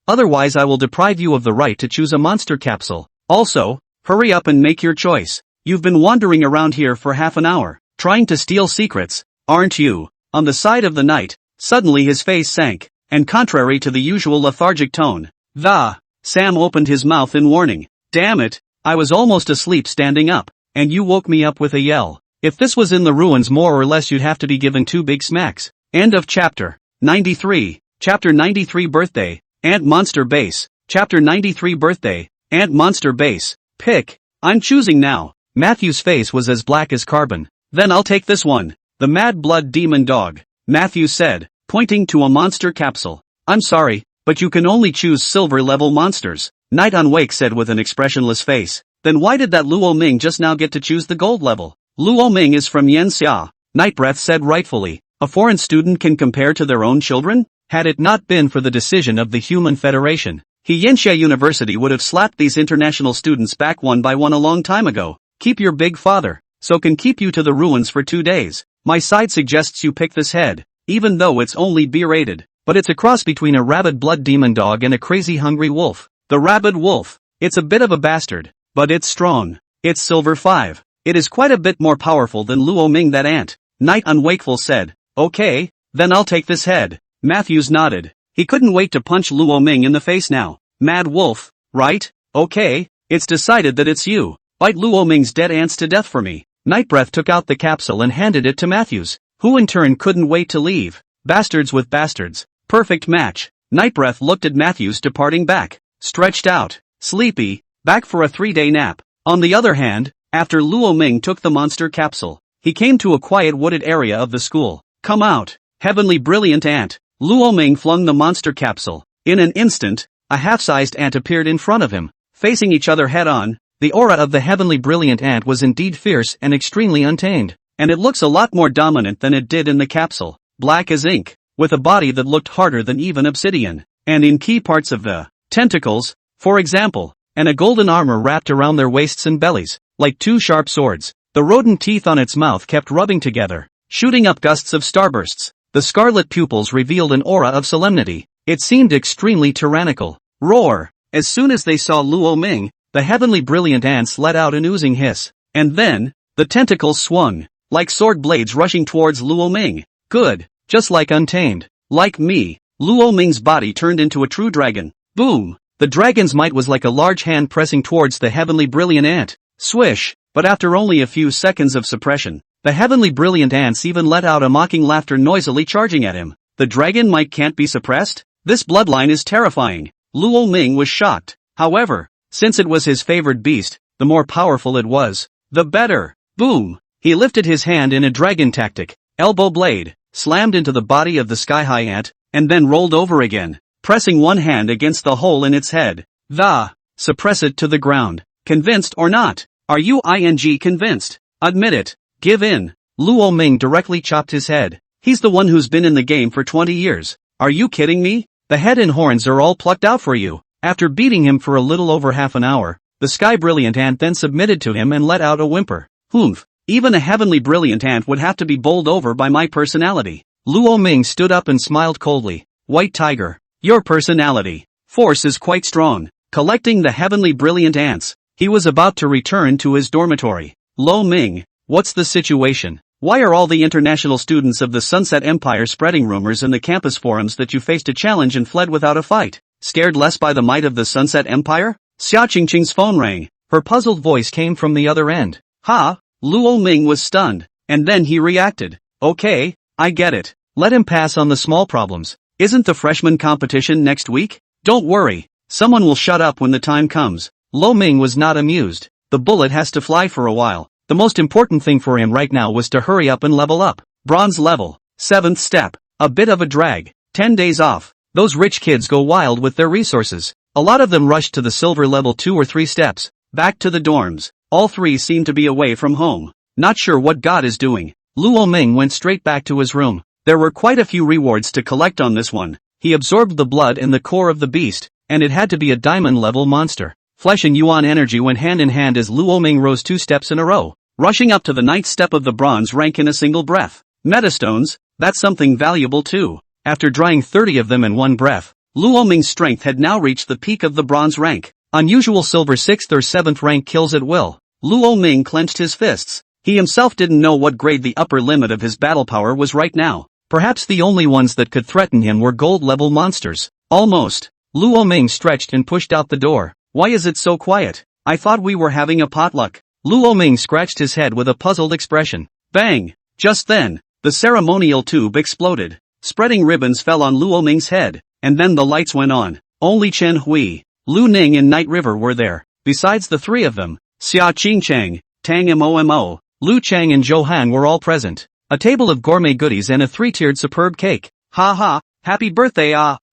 Speaker 1: Otherwise I will deprive you of the right to choose a monster capsule. Also, hurry up and make your choice. You've been wandering around here for half an hour, trying to steal secrets, aren't you? On the side of the knight, suddenly his face sank, and contrary to the usual lethargic tone, Sam opened his mouth in warning. Damn it, I was almost asleep standing up, and you woke me up with a yell. If this was in the ruins more or less you'd have to be given 2 big smacks. End of chapter 93. Chapter 93 Birthday, Ant Monster Base. Chapter 93 Birthday, Ant Monster Base. Pick. I'm choosing now. Matthew's face was as black as carbon. Then I'll take this one. The Mad Blood Demon Dog. Matthew said, pointing to a monster capsule. I'm sorry, but you can only choose silver level monsters. Night Unwake said with an expressionless face. Then why did that Luo Ming just now get to choose the gold level? Luo Ming is from Yenxia. Nightbreath said rightfully. A foreign student can compare to their own children? Had it not been for the decision of the Human Federation, Yenxia University would have slapped these international students back one by one a long time ago. Keep your big father, so can keep you to the ruins for 2 days. My side suggests you pick this head, even though it's only B-rated, but it's a cross between a rabid blood demon dog and a crazy hungry wolf. The rabid wolf. It's a bit of a bastard, but it's strong. It's silver 5. It is quite a bit more powerful than Luo Ming that ant. Night Unwakeful said. Okay, then I'll take this head. Matthews nodded. He couldn't wait to punch Luo Ming in the face now. Mad wolf, right? Okay, it's decided that it's you. Bite Luo Ming's dead ants to death for me. Nightbreath took out the capsule and handed it to Matthews, who in turn couldn't wait to leave. Bastards with bastards. Perfect match. Nightbreath looked at Matthews departing back, stretched out, sleepy, back for a 3-day nap. On the other hand, after Luo Ming took the monster capsule, he came to a quiet wooded area of the school. Come out, heavenly brilliant ant. Luo Ming flung the monster capsule. In an instant, a half-sized ant appeared in front of him, facing each other head-on. The aura of the heavenly brilliant ant was indeed fierce and extremely untamed, and it looks a lot more dominant than it did in the capsule. Black as ink, with a body that looked harder than even obsidian, and in key parts of the tentacles, for example, and a golden armor wrapped around their waists and bellies, like 2 sharp swords. The rodent teeth on its mouth kept rubbing together, shooting up gusts of starbursts. The scarlet pupils revealed an aura of solemnity. It seemed extremely tyrannical. Roar! As soon as they saw Luo Ming, the heavenly brilliant ants let out an oozing hiss. And then, the tentacles swung, like sword blades rushing towards Luo Ming. Good, just like Untamed. Like me, Luo Ming's body turned into a true dragon. Boom! The dragon's might was like a large hand pressing towards the heavenly brilliant ant. Swish! But after only a few seconds of suppression, the heavenly brilliant ants even let out a mocking laughter noisily charging at him. The dragon might can't be suppressed? This bloodline is terrifying. Luo Ming was shocked. However, since it was his favored beast, the more powerful it was, the better. Boom! He lifted his hand in a dragon tactic, elbow blade, slammed into the body of the sky-high ant, and then rolled over again, pressing one hand against the hole in its head. Suppress it to the ground. Convinced or not? Are you convinced? Admit it. Give in. Luo Ming directly chopped his head. He's the one who's been in the game for 20 years. Are you kidding me? The head and horns are all plucked out for you. After beating him for a little over half an hour, the sky brilliant ant then submitted to him and let out a whimper. Humph. Even a heavenly brilliant ant would have to be bowled over by my personality. Luo Ming stood up and smiled coldly. White Tiger. Your personality. Force is quite strong. Collecting the heavenly brilliant ants, he was about to return to his dormitory. Lo Ming, what's the situation? Why are all the international students of the Sunset Empire spreading rumors in the campus forums that you faced a challenge and fled without a fight? Scared less by the might of the Sunset Empire? Xia Qingqing's phone rang. Her puzzled voice came from the other end. Ha! Luo Ming was stunned, and then he reacted. Okay, I get it. Let him pass on the small problems. Isn't the freshman competition next week? Don't worry. Someone will shut up when the time comes. Lo Ming was not amused. The bullet has to fly for a while. The most important thing for him right now was to hurry up and level up. Bronze level. 7th step. A bit of a drag. 10 days off. Those rich kids go wild with their resources. A lot of them rushed to the silver level 2 or 3 steps. Back to the dorms. All 3 seem to be away from home. Not sure what God is doing. Luo Ming went straight back to his room. There were quite a few rewards to collect on this one. He absorbed the blood and the core of the beast, and it had to be a diamond-level monster. Flesh and yuan energy went hand in hand as Luo Ming rose 2 steps in a row, rushing up to the 9th step of the bronze rank in a single breath. Metastones, that's something valuable too. After drying 30 of them in one breath, Luo Ming's strength had now reached the peak of the bronze rank. Unusual silver 6th or 7th rank kills at will. Luo Ming clenched his fists. He himself didn't know what grade the upper limit of his battle power was right now. Perhaps the only ones that could threaten him were gold-level monsters. Almost. Luo Ming stretched and pushed out the door. Why is it so quiet? I thought we were having a potluck. Luo Ming scratched his head with a puzzled expression. Bang! Just then, the ceremonial tube exploded. Spreading ribbons fell on Luo Ming's head, and then the lights went on. Only Chen Hui, Lu Ning and Night River were there. Besides the 3 of them, Xia Qingcheng, Tang Momo, Lu Chang and Zhou Han were all present. A table of gourmet goodies and a 3-tiered superb cake. Ha ha, happy birthday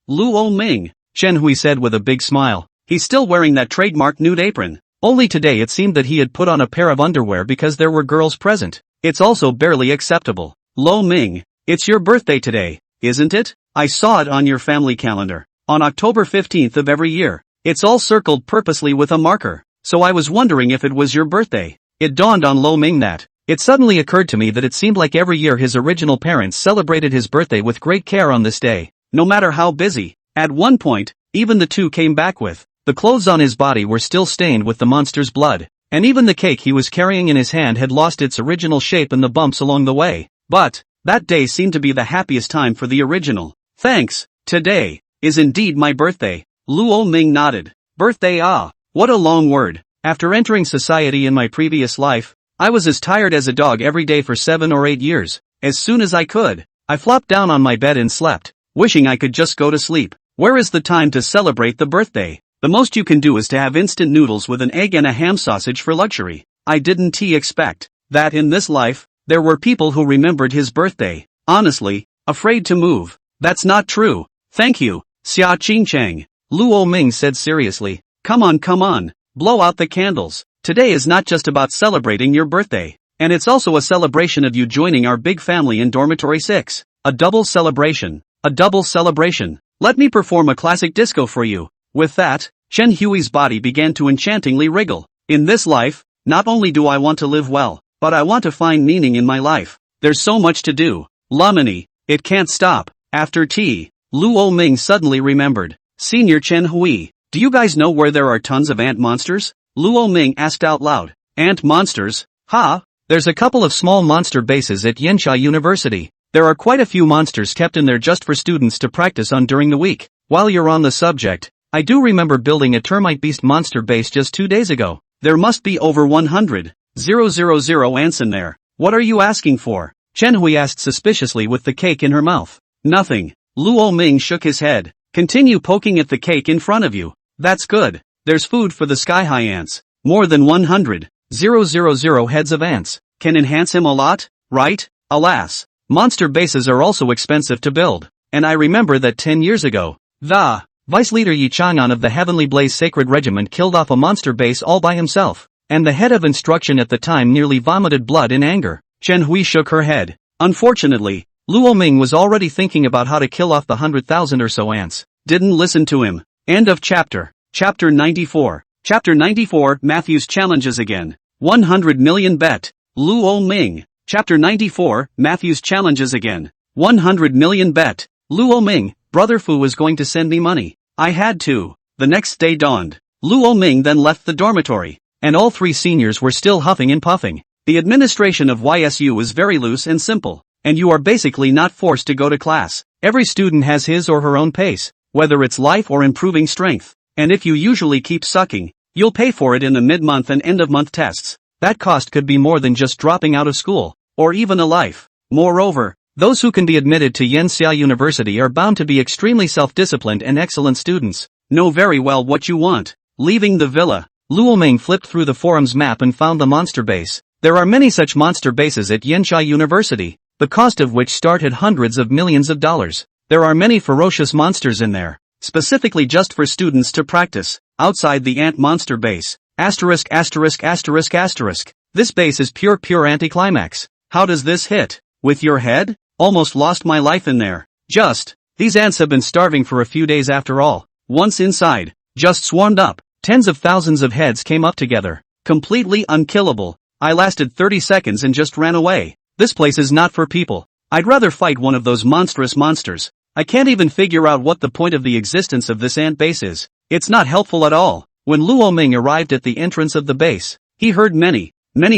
Speaker 1: Luo Ming, Chen Hui said with a big smile. He's still wearing that trademark nude apron. Only today it seemed that he had put on a pair of underwear because there were girls present. It's also barely acceptable. Lo Ming, it's your birthday today, isn't it? I saw it on your family calendar. On October 15th of every year. It's all circled purposely with a marker. So I was wondering if it was your birthday. It dawned on Lo Ming that. It suddenly occurred to me that it seemed like every year his original parents celebrated his birthday with great care on this day, no matter how busy. At one point, even the 2 came back with. The clothes on his body were still stained with the monster's blood, and even the cake he was carrying in his hand had lost its original shape in the bumps along the way. But, that day seemed to be the happiest time for the original. Thanks, today is indeed my birthday. Luo Ming nodded. Birthday what a long word. After entering society in my previous life, I was as tired as a dog every day for 7 or 8 years. As soon as I could, I flopped down on my bed and slept, wishing I could just go to sleep. Where is the time to celebrate the birthday? The most you can do is to have instant noodles with an egg and a ham sausage for luxury. I didn't expect that in this life, there were people who remembered his birthday. Honestly, afraid to move. That's not true. Thank you, Xia Qingcheng. Luo Ming said seriously. Come on, blow out the candles. Today is not just about celebrating your birthday. And it's also a celebration of you joining our big family in Dormitory 6. A double celebration. Let me perform a classic disco for you. With that, Chen Hui's body began to enchantingly wriggle. In this life, not only do I want to live well, but I want to find meaning in my life. There's so much to do. Lamini, It can't stop. After tea, Luo Ming suddenly remembered. Senior Chen Hui, do you guys know where there are tons of ant monsters? Luo Ming asked out loud. Ant monsters? Ha! There's a couple of small monster bases at Yenchai University. There are quite a few monsters kept in there just for students to practice on during the week. While you're on the subject, I do remember building a termite beast monster base just 2 days ago. There must be over 100,000 ants in there. What are you asking for? Chen Hui asked suspiciously with the cake in her mouth. Nothing. Luo Ming shook his head. Continue poking at the cake in front of you. That's good. There's food for the sky-high ants. More than 100,000 heads of ants. Can enhance him a lot, right? Alas. Monster bases are also expensive to build. And I remember that 10 years ago, the Vice Leader Yi Chang'an of the Heavenly Blaze Sacred Regiment killed off a monster base all by himself. And the head of instruction at the time nearly vomited blood in anger. Chen Hui shook her head. Unfortunately, Luo Ming was already thinking about how to kill off the 100,000 or so ants. Didn't listen to him. End of chapter. Chapter 94. Chapter 94, Matthew's challenges again. 100 million bet. Luo Ming. Chapter 94, Matthew's challenges again. 100 million bet. Luo Ming, Brother Fu was going to send me money. I had to. The next day dawned. Luo Ming then left the dormitory. And all 3 seniors were still huffing and puffing. The administration of YSU is very loose and simple. And you are basically not forced to go to class. Every student has his or her own pace, whether it's life or improving strength. And if you usually keep sucking, you'll pay for it in the mid-month and end-of-month tests. That cost could be more than just dropping out of school, or even a life. Moreover, those who can be admitted to Yenxia University are bound to be extremely self-disciplined and excellent students. Know very well what you want. Leaving the villa, Luo Ming flipped through the forum's map and found the monster base. There are many such monster bases at Yenchai University, the cost of which start at hundreds of millions of dollars. There are many ferocious monsters in there, specifically just for students to practice. Outside the ant monster base, ********. This base is pure anticlimax. How does this hit? With your head? Almost lost my life in there. These ants have been starving for a few days after all. Once inside, just swarmed up. Tens of thousands of heads came up together. Completely unkillable. I lasted 30 seconds and just ran away. This place is not for people. I'd rather fight one of those monstrous monsters. I can't even figure out what the point of the existence of this ant base is. It's not helpful at all. When Luo Ming arrived at the entrance of the base, he heard many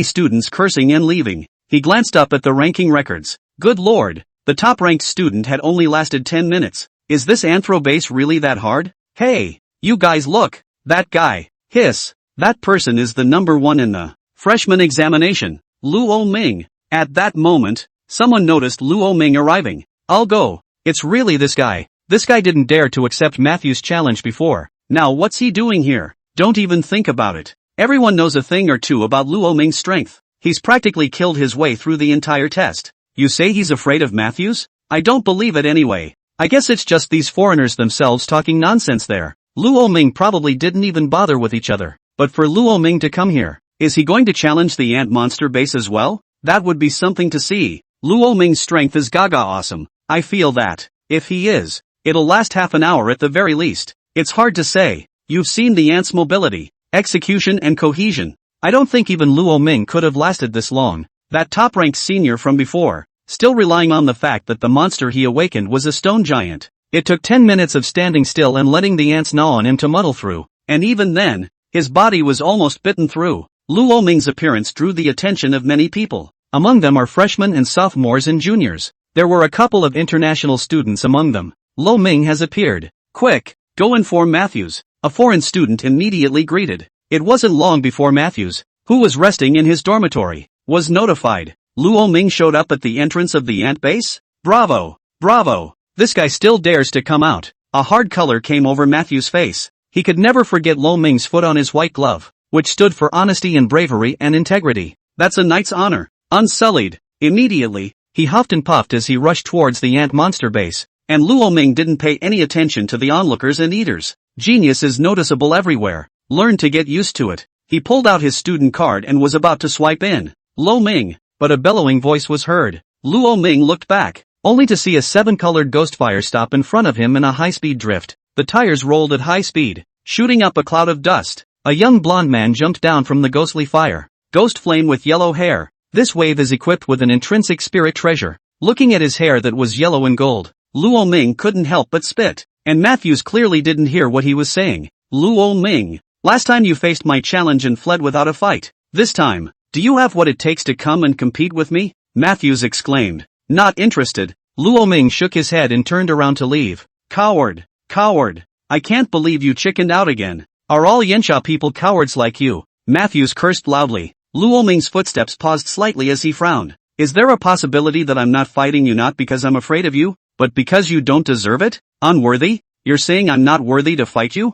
Speaker 1: students cursing and leaving. He glanced up at the ranking records. Good lord, the top-ranked student had only lasted 10 minutes. Is this anthro base really that hard? Hey, you guys look. That guy. Hiss. That person is the number 1 in the freshman examination. Luo Ming. At that moment, someone noticed Luo Ming arriving. I'll go. It's really this guy. This guy didn't dare to accept Matthew's challenge before. Now what's he doing here? Don't even think about it. Everyone knows a thing or two about Luo Ming's strength. He's practically killed his way through the entire test. You say he's afraid of Matthews? I don't believe it anyway. I guess it's just these foreigners themselves talking nonsense there. Luo Ming probably didn't even bother with each other. But for Luo Ming to come here, is he going to challenge the ant monster base as well? That would be something to see. Luo Ming's strength is gaga awesome. I feel that. If he is, it'll last half an hour at the very least. It's hard to say. You've seen the ants' mobility, execution and cohesion. I don't think even Luo Ming could have lasted this long. That top-ranked senior from before, still relying on the fact that the monster he awakened was a stone giant. It took 10 minutes of standing still and letting the ants gnaw on him to muddle through. And even then, his body was almost bitten through. Luo Ming's appearance drew the attention of many people. Among them are freshmen and sophomores and juniors. There were a couple of international students among them. Luo Ming has appeared. Quick, go inform Matthews. A foreign student immediately greeted. It wasn't long before Matthews, who was resting in his dormitory, was notified. Luo Ming showed up at the entrance of the ant base? Bravo! Bravo! This guy still dares to come out. A hard color came over Matthew's face. He could never forget Luo Ming's foot on his white glove, which stood for honesty and bravery and integrity. That's a knight's honor. Unsullied. Immediately, he huffed and puffed as he rushed towards the ant monster base, and Luo Ming didn't pay any attention to the onlookers and eaters. Genius is noticeable everywhere. Learn to get used to it. He pulled out his student card and was about to swipe in. Luo Ming, but a bellowing voice was heard. Luo Ming looked back, only to see a 7-colored ghost fire stop in front of him in a high-speed drift. The tires rolled at high speed, shooting up a cloud of dust. A young blonde man jumped down from the ghostly fire. Ghost flame with yellow hair. This wave is equipped with an intrinsic spirit treasure. looking at his hair that was yellow and gold. Luo Ming couldn't help but spit, and Matthews clearly didn't hear what he was saying. Luo Ming, last time you faced my challenge and fled without a fight. This time, do you have what it takes to come and compete with me? Matthews exclaimed. Not interested. Luo Ming shook his head and turned around to leave. Coward. Coward. I can't believe you chickened out again. Are all Yensha people cowards like you? Matthews cursed loudly. Luo Ming's footsteps paused slightly as he frowned. Is there a possibility that I'm not fighting you not because I'm afraid of you, but because you don't deserve it? Unworthy? You're saying I'm not worthy to fight you?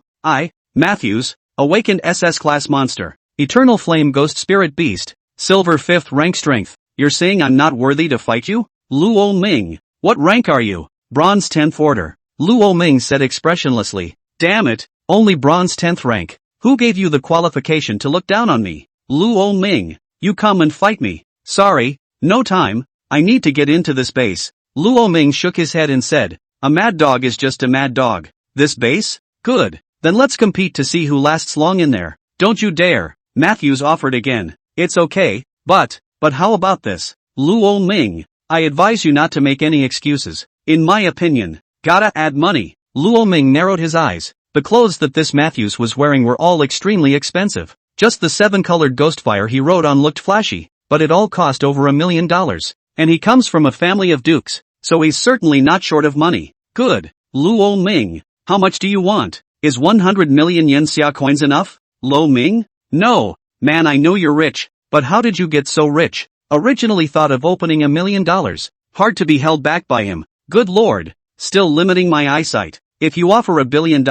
Speaker 1: Matthews, awakened SS class monster, eternal flame ghost spirit beast, silver 5th rank strength. You're saying I'm not worthy to fight you? Luo Ming, what rank are you? Bronze 10th order. Luo Ming said expressionlessly. Damn it, only bronze 10th rank. Who gave you the qualification to look down on me? Luo Ming, you come and fight me. Sorry, no time, I need to get into this base. Luo Ming shook his head and said, a mad dog is just a mad dog. This base? Good. Then let's compete to see who lasts long in there. Don't you dare. Matthews offered again. It's okay, but how about this? Luo Ming, I advise you not to make any excuses. In my opinion, gotta add money. Luo Ming narrowed his eyes. The clothes that this Matthews was wearing were all extremely expensive. Just the 7-colored Ghostfire he rode on looked flashy, but it all cost over $1 million. And he comes from a family of dukes, so he's certainly not short of money. Good. Luo Ming, how much do you want? Is 100 million yen xia coins enough? Luo Ming? No, man, I know you're rich, but how did you get so rich? Originally thought of opening $1 million. Hard to be held back by him. Good lord, still limiting my eyesight. If you offer $1 billion,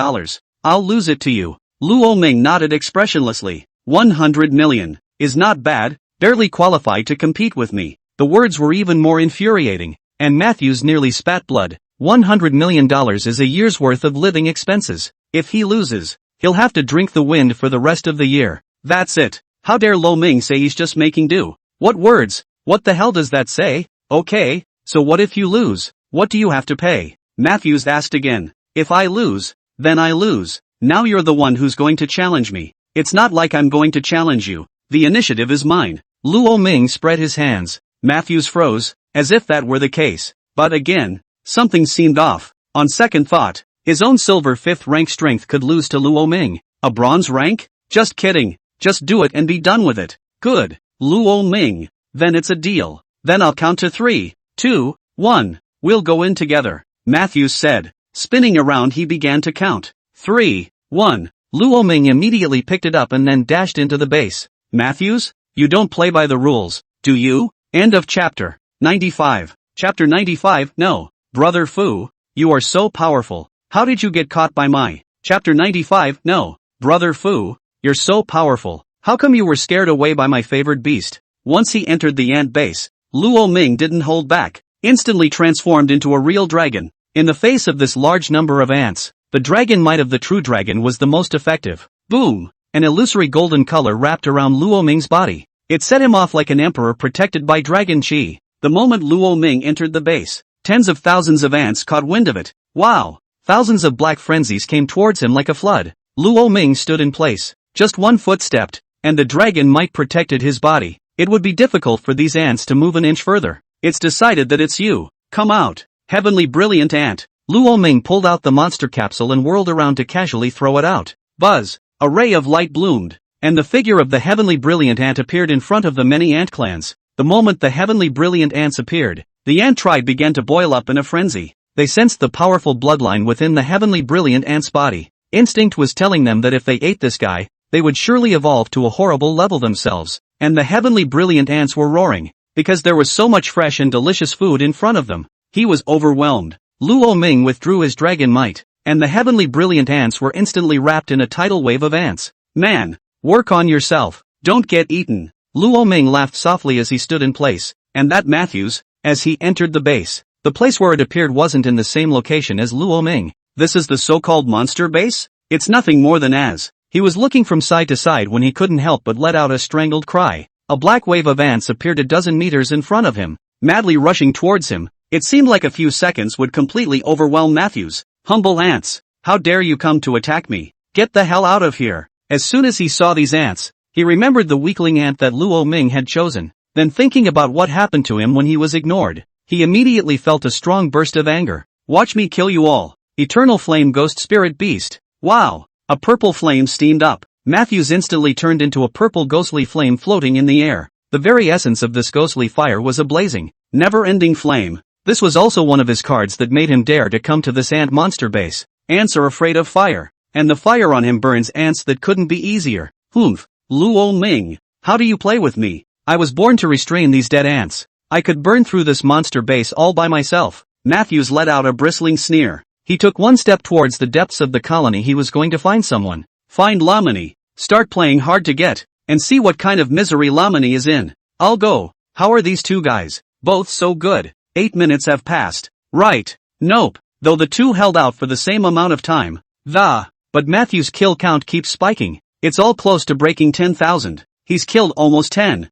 Speaker 1: I'll lose it to you. Luo Ming nodded expressionlessly. 100 million is not bad, barely qualified to compete with me. The words were even more infuriating, and Matthews nearly spat blood. $100 million is a year's worth of living expenses. If he loses, he'll have to drink the wind for the rest of the year. That's it. How dare Luo Ming say he's just making do? What words? What the hell does that say? Okay, so what if you lose? What do you have to pay? Matthews asked again. If I lose, then I lose. Now you're the one who's going to challenge me. It's not like I'm going to challenge you. The initiative is mine. Luo Ming spread his hands. Matthews froze, as if that were the case. But again, something seemed off. On second thought, his own silver 5th rank strength could lose to Luo Ming. A bronze rank? Just kidding. Just do it and be done with it. Good. Luo Ming. Then it's a deal. Then I'll count to 3, 2, 1. We'll go in together. Matthews said. Spinning around he began to count. 3, 1. Luo Ming immediately picked it up and then dashed into the base. Matthews, you don't play by the rules, do you? End of chapter 95. Chapter 95. No, brother Fu, you are so powerful. How did you get caught by my? Chapter 95. No, brother Fu, you're so powerful. How come you were scared away by my favored beast? Once he entered the ant base, Luo Ming didn't hold back, instantly transformed into a real dragon. In the face of this large number of ants, the dragon might of the true dragon was the most effective. Boom! An illusory golden color wrapped around Luo Ming's body. It set him off like an emperor protected by dragon chi. The moment Luo Ming entered the base, tens of thousands of ants caught wind of it. Wow! Thousands of black frenzies came towards him like a flood. Luo Ming stood in place. Just one foot stepped, and the dragon might protected his body. It would be difficult for these ants to move an inch further. It's decided that it's you. Come out. Heavenly brilliant ant. Luo Ming pulled out the monster capsule and whirled around to casually throw it out. Buzz! A ray of light bloomed, and the figure of the heavenly brilliant ant appeared in front of the many ant clans. The moment the heavenly brilliant ants appeared, the ant tribe began to boil up in a frenzy. They sensed the powerful bloodline within the heavenly brilliant ant's body. Instinct was telling them that if they ate this guy, they would surely evolve to a horrible level themselves. And the heavenly brilliant ants were roaring, because there was so much fresh and delicious food in front of them. He was overwhelmed. Luo Ming withdrew his dragon might, and the heavenly brilliant ants were instantly wrapped in a tidal wave of ants. Man, work on yourself, don't get eaten. Luo Ming laughed softly as he stood in place, and that Matthews, as he entered the base. The place where it appeared wasn't in the same location as Luo Ming. This is the so-called monster base? It's nothing more than as. He was looking from side to side when he couldn't help but let out a strangled cry. A black wave of ants appeared a dozen meters in front of him, madly rushing towards him. It seemed like a few seconds would completely overwhelm Matthews. Humble ants, how dare you come to attack me? Get the hell out of here. As soon as he saw these ants, he remembered the weakling ant that Luo Ming had chosen. Then thinking about what happened to him when he was ignored, He immediately felt a strong burst of anger. Watch me kill you all. Eternal Flame Ghost Spirit Beast. Wow! A purple flame steamed up. Matthews instantly turned into a purple ghostly flame floating in the air. The very essence of this ghostly fire was a blazing, never-ending flame. This was also one of his cards that made him dare to come to this ant monster base. Ants are afraid of fire, and the fire on him burns ants that couldn't be easier. Humph. Luo Ming. How do you play with me? I was born to restrain these dead ants. I could burn through this monster base all by myself. Matthews let out a bristling sneer. He took one step towards the depths of the colony. He was going to find someone. Find Lamini. Start playing hard to get, and see what kind of misery Lamini is in. I'll go. How are these two guys? Both so good. 8 minutes have passed. Right. Nope. Though the two held out for the same amount of time. But Matthew's kill count keeps spiking. It's all close to breaking 10,000. He's killed almost 10,000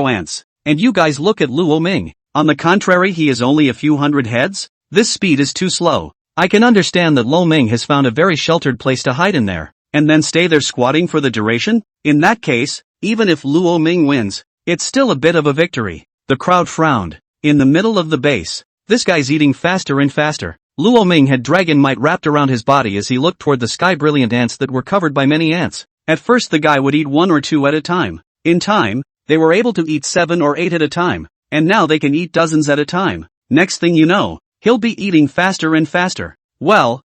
Speaker 1: ants. And you guys look at Luo Ming. On the contrary, he is only a few hundred heads? This speed is too slow. I can understand that Luo Ming has found a very sheltered place to hide in there, and then stay there squatting for the duration? In that case, even if Luo Ming wins, it's still a bit of a victory. The crowd frowned. In the middle of the base, this guy's eating faster and faster. Luo Ming had dragon might wrapped around his body as he looked toward the sky-brilliant ants that were covered by many ants. At first the guy would eat 1 or 2 at a time. In time, they were able to eat 7 or 8 at a time, and now they can eat dozens at a time. Next thing you know, he'll be eating faster and faster. Well,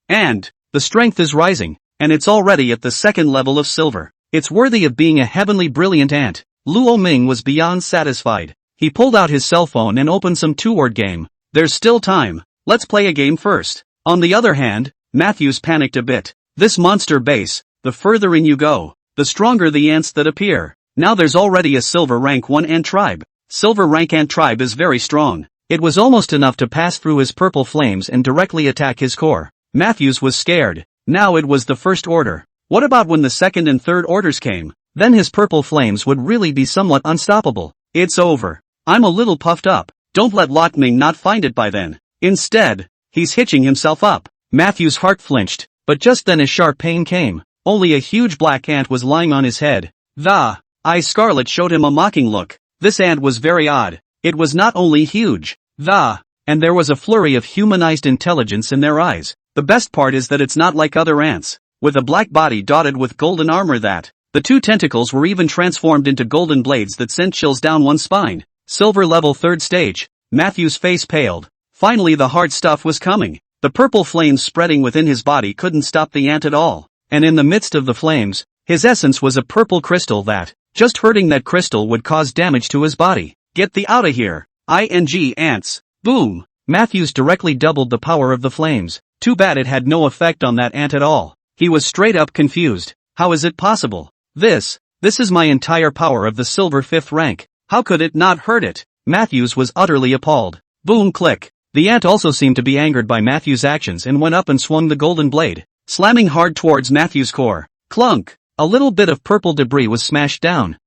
Speaker 1: and the strength is rising, and it's already at the 2nd level of silver. It's worthy of being a heavenly brilliant ant. Luo Ming was beyond satisfied. He pulled out his cell phone and opened some 2-word game. There's still time. Let's play a game first. On the other hand, Matthews panicked a bit. This monster base, the further in you go, the stronger the ants that appear. Now there's already a silver rank 1 ant tribe. Silver rank ant tribe is very strong. It was almost enough to pass through his purple flames and directly attack his core. Matthews was scared. Now it was the first order. What about when the second and third orders came? Then his purple flames would really be somewhat unstoppable. It's over. I'm a little puffed up. Don't let Lot Ming not find it by then. Instead, he's hitching himself up. Matthew's heart flinched, but just then a sharp pain came. Only a huge black ant was lying on his head. The eye scarlet showed him a mocking look. This ant was very odd. It was not only huge, and there was a flurry of humanized intelligence in their eyes. The best part is that it's not like other ants, with a black body dotted with golden armor that, the 2 tentacles were even transformed into golden blades that sent chills down one's spine. Silver level 3rd stage. Matthew's face paled. Finally the hard stuff was coming. The purple flames spreading within his body couldn't stop the ant at all. And in the midst of the flames, his essence was a purple crystal that, just hurting that crystal would cause damage to his body. Get the outta here. Ants. Boom. Matthews directly doubled the power of the flames. Too bad it had no effect on that ant at all. He was straight up confused. How is it possible? This is my entire power of the silver 5th rank. How could it not hurt it? Matthews was utterly appalled. Boom click. The ant also seemed to be angered by Matthews' actions and went up and swung the golden blade, slamming hard towards Matthews' core. Clunk! A little bit of purple debris was smashed down.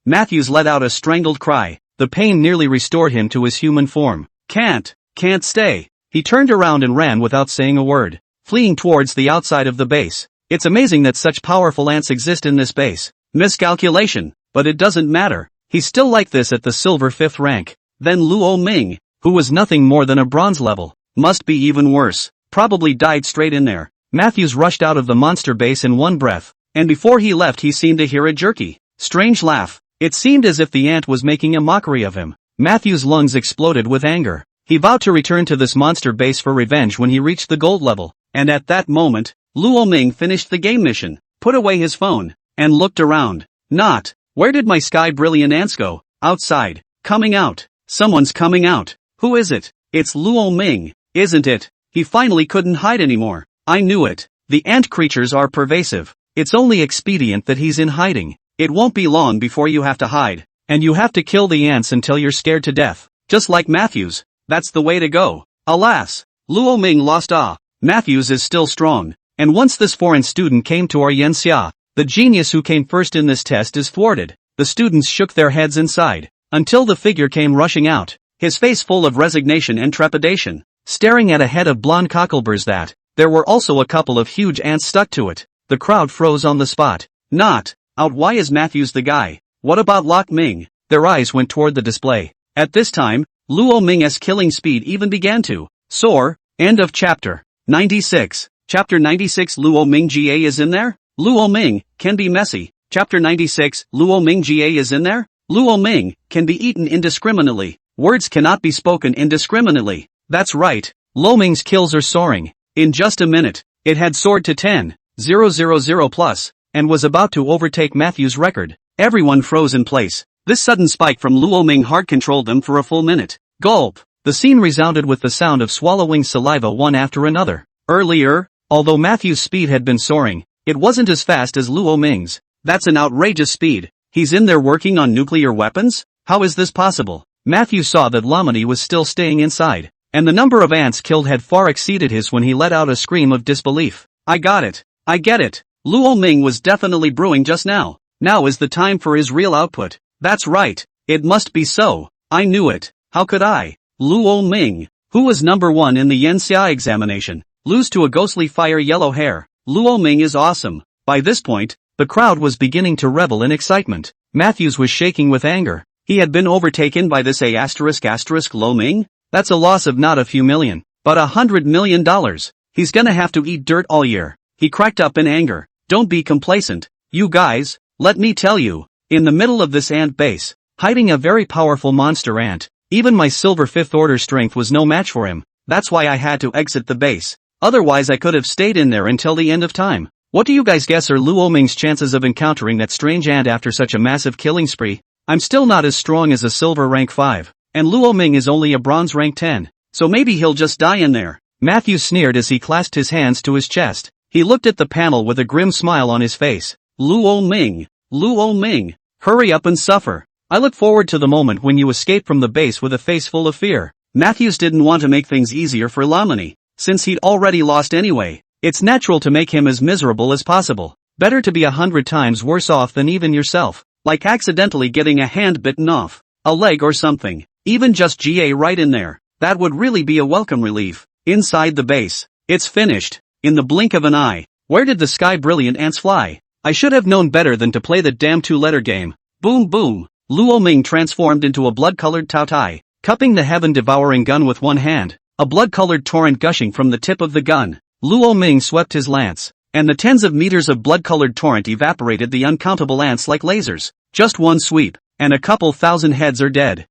Speaker 1: Matthews let out a strangled cry. The pain nearly restored him to his human form. Can't stay. He turned around and ran without saying a word, fleeing towards the outside of the base. It's amazing that such powerful ants exist in this base. Miscalculation, but it doesn't matter. He's still like this at the silver 5th rank. Then Luo Ming, who was nothing more than a bronze level, must be even worse. Probably died straight in there. Matthews rushed out of the monster base in one breath, and before he left he seemed to hear a jerky, strange laugh. It seemed as if the ant was making a mockery of him. Matthews' lungs exploded with anger. He vowed to return to this monster base for revenge when he reached the gold level, and at that moment, Luo Ming finished the game mission, put away his phone, and looked around. Where did my sky brilliant ants go? Outside. Coming out. Someone's coming out. Who is it? It's Luo Ming, isn't it? He finally couldn't hide anymore. I knew it. The ant creatures are pervasive. It's only expedient that he's in hiding. It won't be long before you have to hide, and you have to kill the ants until you're scared to death. Just like Matthews. That's the way to go. Alas, Luo Ming lost. Matthews is still strong, and once this foreign student came to our Yenxia, the genius who came first in this test is thwarted. The students shook their heads inside, until the figure came rushing out, his face full of resignation and trepidation, staring at a head of blonde cockleburs that, there were also a couple of huge ants stuck to it. The crowd froze on the spot. Not out. Why is Matthews the guy? What about Lok Ming? Their eyes went toward the display. At this time, Luo Ming's killing speed even began to soar. End of chapter 96. Chapter 96 Luo Ming GA is in there? Luo Ming can be messy. Chapter 96 Luo Ming GA is in there? Luo Ming can be eaten indiscriminately. Words cannot be spoken indiscriminately. That's right. Luo Ming's kills are soaring. In just a minute, it had soared to 10,000 plus, and was about to overtake Matthew's record. Everyone froze in place. This sudden spike from Luo Ming hard controlled them for a full minute. Gulp! The scene resounded with the sound of swallowing saliva one after another. Earlier, although Matthew's speed had been soaring, it wasn't as fast as Luo Ming's. That's an outrageous speed. He's in there working on nuclear weapons? How is this possible? Matthew saw that Lamani was still staying inside, and the number of ants killed had far exceeded his when he let out a scream of disbelief. I got it. I get it. Luo Ming was definitely brewing just now. Now is the time for his real output. That's right. It must be so. I knew it. How could I? Luo Ming, who was number 1 in the Yanxia examination, lose to a ghostly fire yellow hair. Luo Ming is awesome. By this point, the crowd was beginning to revel in excitement. Matthews was shaking with anger. He had been overtaken by this Luo Ming? That's a loss of not a few million, but $100 million. He's gonna have to eat dirt all year. He cracked up in anger. Don't be complacent. You guys, let me tell you, in the middle of this ant base, hiding a very powerful monster ant. Even my silver 5th order strength was no match for him. That's why I had to exit the base. Otherwise I could have stayed in there until the end of time. What do you guys guess are Luo Ming's chances of encountering that strange ant after such a massive killing spree? I'm still not as strong as a silver rank 5, and Luo Ming is only a bronze rank 10, so maybe he'll just die in there. Matthew sneered as he clasped his hands to his chest. He looked at the panel with a grim smile on his face. Luo Ming, hurry up and suffer. I look forward to the moment when you escape from the base with a face full of fear. Matthews didn't want to make things easier for Lamani, since he'd already lost anyway. It's natural to make him as miserable as possible. Better to be 100 times worse off than even yourself, like accidentally getting a hand bitten off, a leg or something. Even just GA right in there. That would really be a welcome relief. Inside the base. It's finished. In the blink of an eye. Where did the sky brilliant ants fly? I should have known better than to play the damn 2-letter game. Boom boom. Luo Ming transformed into a blood-colored Tao Tai, cupping the heaven-devouring gun with one hand, a blood-colored torrent gushing from the tip of the gun. Luo Ming swept his lance, and the tens of meters of blood-colored torrent evaporated the uncountable ants like lasers. Just one sweep, and a couple thousand heads are dead.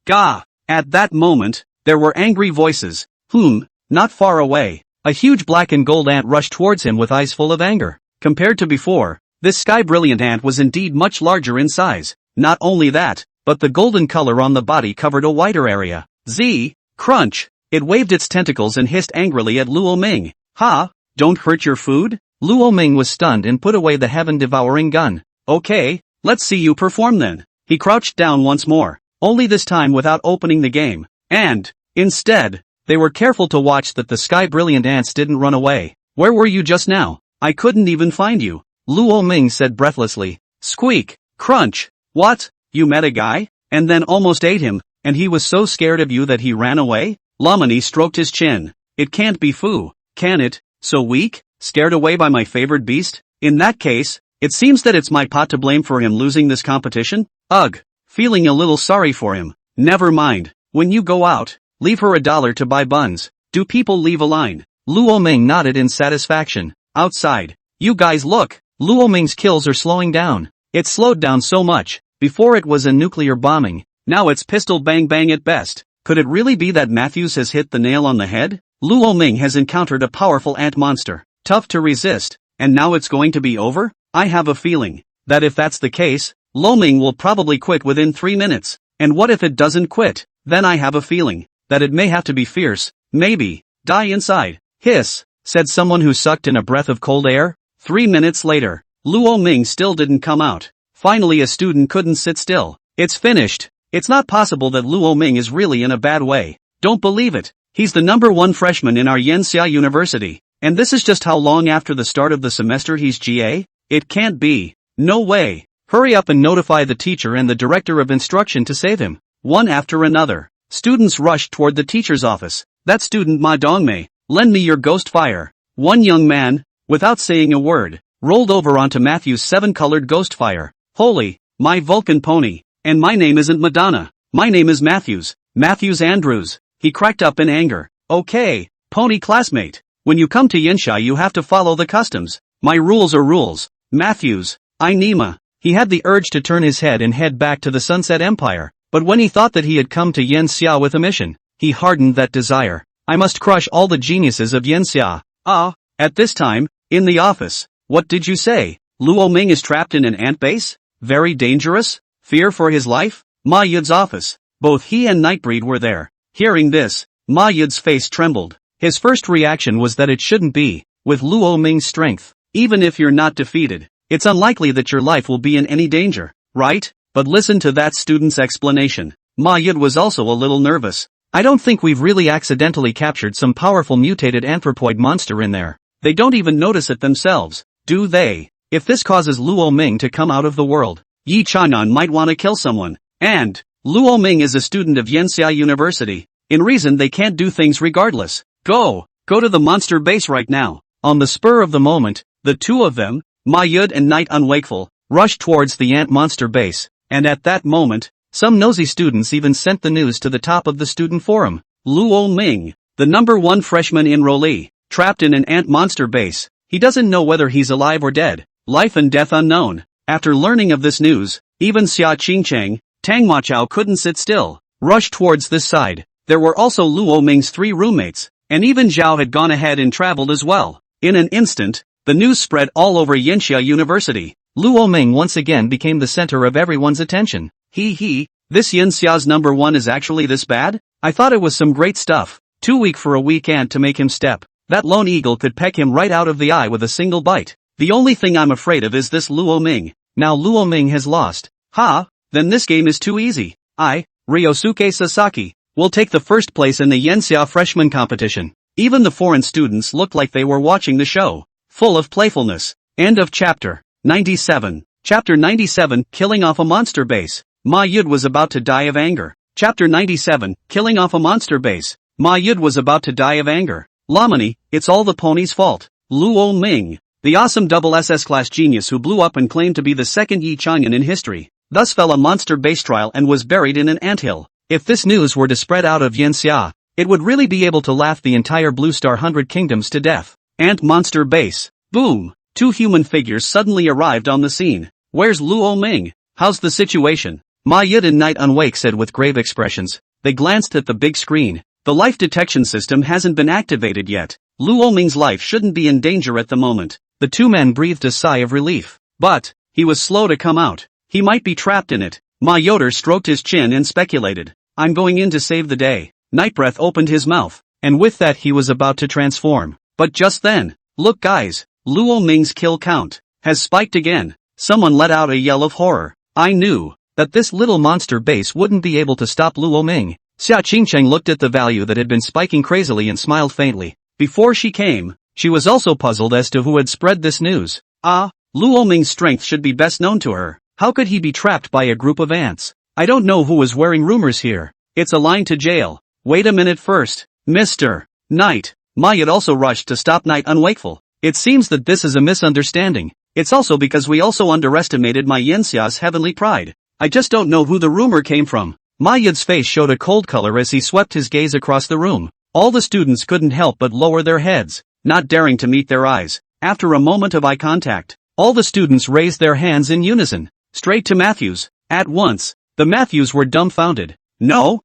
Speaker 1: Ga! At that moment, there were angry voices. Not far away, a huge black and gold ant rushed towards him with eyes full of anger. Compared to before, this sky-brilliant ant was indeed much larger in size. Not only that, but the golden color on the body covered a wider area. Crunch! It waved its tentacles and hissed angrily at Luo Ming. Ha! Don't hurt your food? Luo Ming was stunned and put away the heaven-devouring gun. Okay, let's see you perform then. He crouched down once more, only this time without opening the game. And, instead, they were careful to watch that the sky-brilliant ants didn't run away. Where were you just now? I couldn't even find you. Luo Ming said breathlessly. Squeak! Crunch! What? You met a guy? And then almost ate him, and he was so scared of you that he ran away? Lamani stroked his chin. It can't be Fu, can it? So weak? Scared away by my favored beast? In that case, it seems that it's my pot to blame for him losing this competition? Ugh. Feeling a little sorry for him. Never mind. When you go out, leave her $1 to buy buns. Do people leave a line? Luo Ming nodded in satisfaction. Outside. You guys look. Luo Ming's kills are slowing down. It's slowed down so much. Before it was a nuclear bombing. Now it's pistol bang bang at best. Could it really be that Matthews has hit the nail on the head? Luo Ming has encountered a powerful ant monster. Tough to resist. And now it's going to be over? I have a feeling that if that's the case, Luo Ming will probably quit within 3 minutes. And what if it doesn't quit? Then I have a feeling that it may have to be fierce. Maybe die inside. Hiss, said someone who sucked in a breath of cold air. 3 minutes later, Luo Ming still didn't come out. Finally a student couldn't sit still. It's finished. It's not possible that Luo Ming is really in a bad way. Don't believe it. He's the #1 freshman in our Yanxia University. And this is just how long after the start of the semester he's GA? It can't be. No way. Hurry up and notify the teacher and the director of instruction to save him. One after another, students rushed toward the teacher's office. That student Ma Dongmei, lend me your ghost fire. One young man, without saying a word, rolled over onto Matthew's 7-colored ghost fire. Holy, my Vulcan pony. And my name isn't Madonna. My name is Matthews, Matthews Andrews. He cracked up in anger. Okay, pony classmate. When you come to Yinsha you have to follow the customs. My rules are rules. Matthews, I Nima. He had the urge to turn his head and head back to the Sunset Empire, but when he thought that he had come to Yanxia with a mission, he hardened that desire. I must crush all the geniuses of Yanxia. At this time, in the office. What did you say? Luo Ming is trapped in an ant base? Very dangerous? Fear for his life? Ma Yud's office. Both he and Nightbreed were there. Hearing this, Ma Yud's face trembled. His first reaction was that it shouldn't be. With Luo Ming's strength, even if you're not defeated, it's unlikely that your life will be in any danger, right? But listen to that student's explanation. Ma Yud was also a little nervous. I don't think we've really accidentally captured some powerful mutated anthropoid monster in there. They don't even notice it themselves, do they? If this causes Luo Ming to come out of the world, Yi Chanan might want to kill someone. And Luo Ming is a student of Yanxia University. In reason they can't do things regardless. Go to the monster base right now. On the spur of the moment, the two of them, Ma Yud and Night Unwakeful, rushed towards the ant monster base, and at that moment, some nosy students even sent the news to the top of the student forum. Luo Ming, the #1 freshman enrollee, trapped in an ant monster base. He doesn't know whether he's alive or dead. Life and death unknown. After learning of this news, even Xia Qingcheng, Tang Machao couldn't sit still, rushed towards this side. There were also Luo Ming's 3 roommates, and even Zhao had gone ahead and traveled as well. In an instant, the news spread all over Yanxia University. Luo Ming once again became the center of everyone's attention. This Yanxia's #1 is actually this bad? I thought it was some great stuff. Too weak for a weak ant to make him step. That lone eagle could peck him right out of the eye with a single bite. The only thing I'm afraid of is this Luo Ming. Now Luo Ming has lost. Then this game is too easy. Ryosuke Sasaki, will take the first place in the Yanxia freshman competition. Even the foreign students looked like they were watching the show. Full of playfulness. End of chapter 97. Chapter 97, Killing Off a Monster Base. Ma Yud was about to die of anger. Chapter 97, Killing Off a Monster Base. Ma Yud was about to die of anger. Lamani, it's all the pony's fault. Luo Ming, the awesome double SS class genius who blew up and claimed to be the second Yi Chang'an in history, thus fell a monster base trial and was buried in an anthill. If this news were to spread out of Yanxia, it would really be able to laugh the entire Blue Star 100 Kingdoms to death. Ant monster base. Boom! 2 human figures suddenly arrived on the scene. Where's Luo Ming? How's the situation? Ma Yud and Night Unwake said with grave expressions. They glanced at the big screen. The life detection system hasn't been activated yet. Luo Ming's life shouldn't be in danger at the moment. The 2 men breathed a sigh of relief. But he was slow to come out. He might be trapped in it. Ma Yoder stroked his chin and speculated. I'm going in to save the day. Nightbreath opened his mouth, and with that he was about to transform. But just then, look guys, Luo Ming's kill count has spiked again. Someone let out a yell of horror. I knew that this little monster base wouldn't be able to stop Luo Ming. Xia Qingcheng looked at the value that had been spiking crazily and smiled faintly. Before she came, she was also puzzled as to who had spread this news. Luo Ming's strength should be best known to her. How could he be trapped by a group of ants? I don't know who was wearing rumors here. It's a line to jail. Wait a minute first. Mr. Knight. Ma Yud also rushed to stop Night Unwakeful. It seems that this is a misunderstanding. It's also because we also underestimated my Yanxia's heavenly pride. I just don't know who the rumor came from. Ma Yud's face showed a cold color as he swept his gaze across the room. All the students couldn't help but lower their heads, not daring to meet their eyes. After a moment of eye contact, all the students raised their hands in unison, straight to Matthews. At once, the Matthews were dumbfounded. No,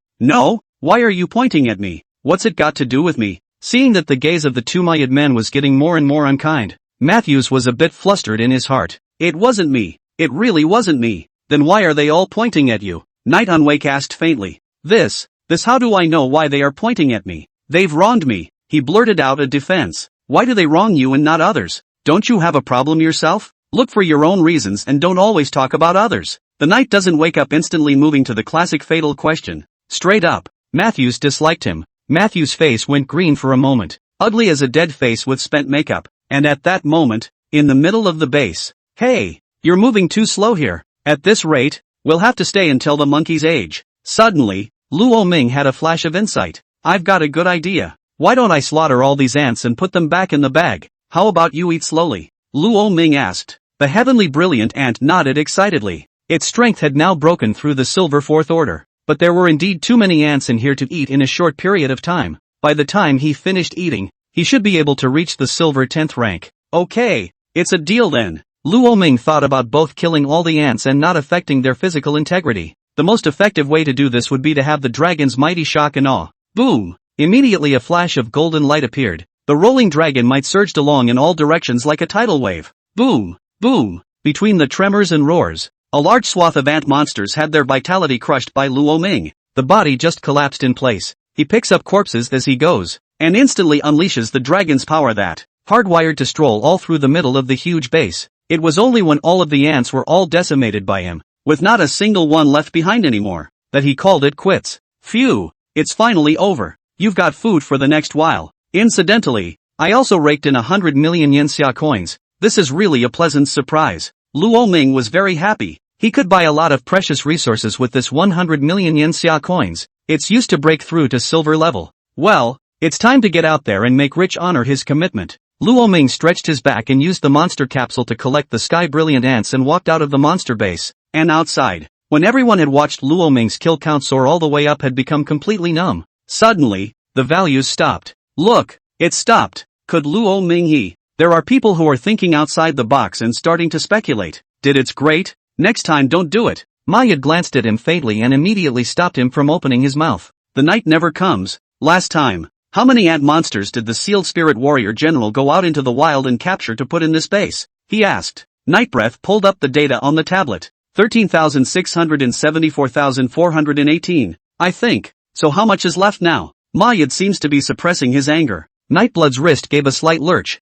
Speaker 1: why are you pointing at me? What's it got to do with me? Seeing that the gaze of the 2 Ma Yud men was getting more and more unkind, Matthews was a bit flustered in his heart. It wasn't me. It really wasn't me. Then why are they all pointing at you? Night Unwake asked faintly. This how do I know why they are pointing at me? They've wronged me. He blurted out a defense. Why do they wrong you and not others? Don't you have a problem yourself? Look for your own reasons and don't always talk about others. The Knight doesn't wake up instantly moving to the classic fatal question. Straight up. Matthews disliked him. Matthews' face went green for a moment, ugly as a dead face with spent makeup, and at that moment, in the middle of the base, hey, you're moving too slow here. At this rate, we'll have to stay until the monkey's age. Suddenly, Luo Ming had a flash of insight. I've got a good idea. Why don't I slaughter all these ants and put them back in the bag? How about you eat slowly? Luo Ming asked. The heavenly brilliant ant nodded excitedly. Its strength had now broken through the silver fourth order. but there were indeed too many ants in here to eat in a short period of time. By the time he finished eating, he should be able to reach the silver 10th rank. Okay, it's a deal then. Luo Ming thought about both killing all the ants and not affecting their physical integrity. The most effective way to do this would be to have the dragon's mighty shock and awe. Boom! Immediately a flash of golden light appeared. The rolling dragon might surged along in all directions like a tidal wave. Boom! Boom! Between the tremors and roars, a large swath of ant monsters had their vitality crushed by Luo Ming. The body just collapsed in place. He picks up corpses as he goes, and instantly unleashes the dragon's power that, hardwired to stroll all through the middle of the huge base. It was only when all of the ants were all decimated by him, with not a single one left behind anymore, that he called it quits. Phew, it's finally over. You've got food for the next while. Incidentally, I also raked in 100 million yenxia coins. This is really a pleasant surprise. Luo Ming was very happy. He could buy a lot of precious resources with this 100 million yenxia coins. It's used to break through to silver level. Well, it's time to get out there and make rich honor his commitment. Luo Ming stretched his back and used the monster capsule to collect the sky brilliant ants and walked out of the monster base. And outside, when everyone had watched Luo Ming's kill count soar all the way up had become completely numb. Suddenly, the values stopped. Look, it stopped. Could Luo Ming There are people who are thinking outside the box and starting to speculate. Did it's great? Next time don't do it. Mayad glanced at him faintly and immediately stopped him from opening his mouth. The night never comes. Last time, how many ant monsters did the sealed spirit warrior general go out into the wild and capture to put in this base? He asked. Nightbreath pulled up the data on the tablet. 13,674,418. I think. So how much is left now? Mayad seems to be suppressing his anger. Nightblood's wrist gave a slight lurch.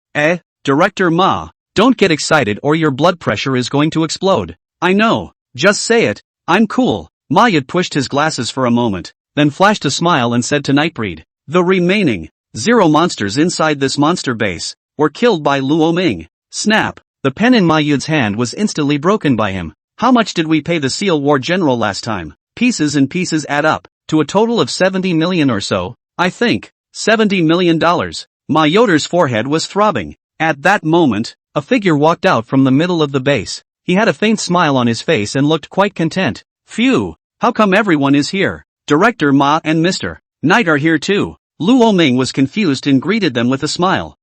Speaker 1: Director Ma, don't get excited or your blood pressure is going to explode. I know, just say it, I'm cool. Mayad pushed his glasses for a moment, then flashed a smile and said to Nightbreed, the remaining 0 monsters inside this monster base were killed by Luo Ming. Snap, the pen in Mayad's hand was instantly broken by him. How much did we pay the Seal War General last time? Pieces and pieces add up to a total of 70 million or so, I think. $70 million. Mayoder's forehead was throbbing. At that moment, a figure walked out from the middle of the base. He had a faint smile on his face and looked quite content. Phew, how come everyone is here? Director Ma and Mr. Knight are here too. Luo Ming was confused and greeted them with a smile.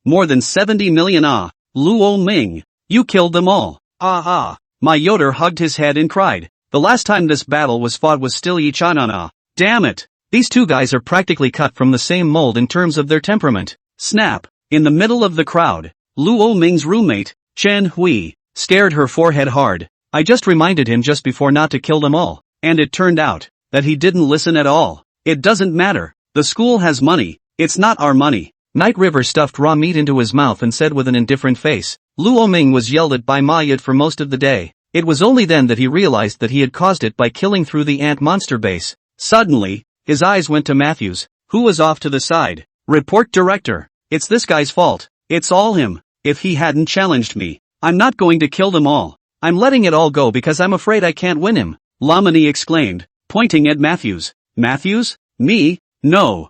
Speaker 1: More than 70 million Luo Ming, you killed them all. Mayoder hugged his head and cried. The last time this battle was fought was still Yichanana. Damn it. These two guys are practically cut from the same mold in terms of their temperament. Snap. In the middle of the crowd, Luo Ming's roommate, Chen Hui, stared her forehead hard. I just reminded him just before not to kill them all, and it turned out that he didn't listen at all. It doesn't matter. The school has money. It's not our money. Night River stuffed raw meat into his mouth and said with an indifferent face. Luo Ming was yelled at by Mayad for most of the day. It was only then that he realized that he had caused it by killing through the ant monster base. Suddenly, his eyes went to Matthews, who was off to the side. Report director. It's this guy's fault. It's all him. If he hadn't challenged me, I'm not going to kill them all. I'm letting it all go because I'm afraid I can't win him. Lamini exclaimed, pointing at Matthews. Matthews? Me? No.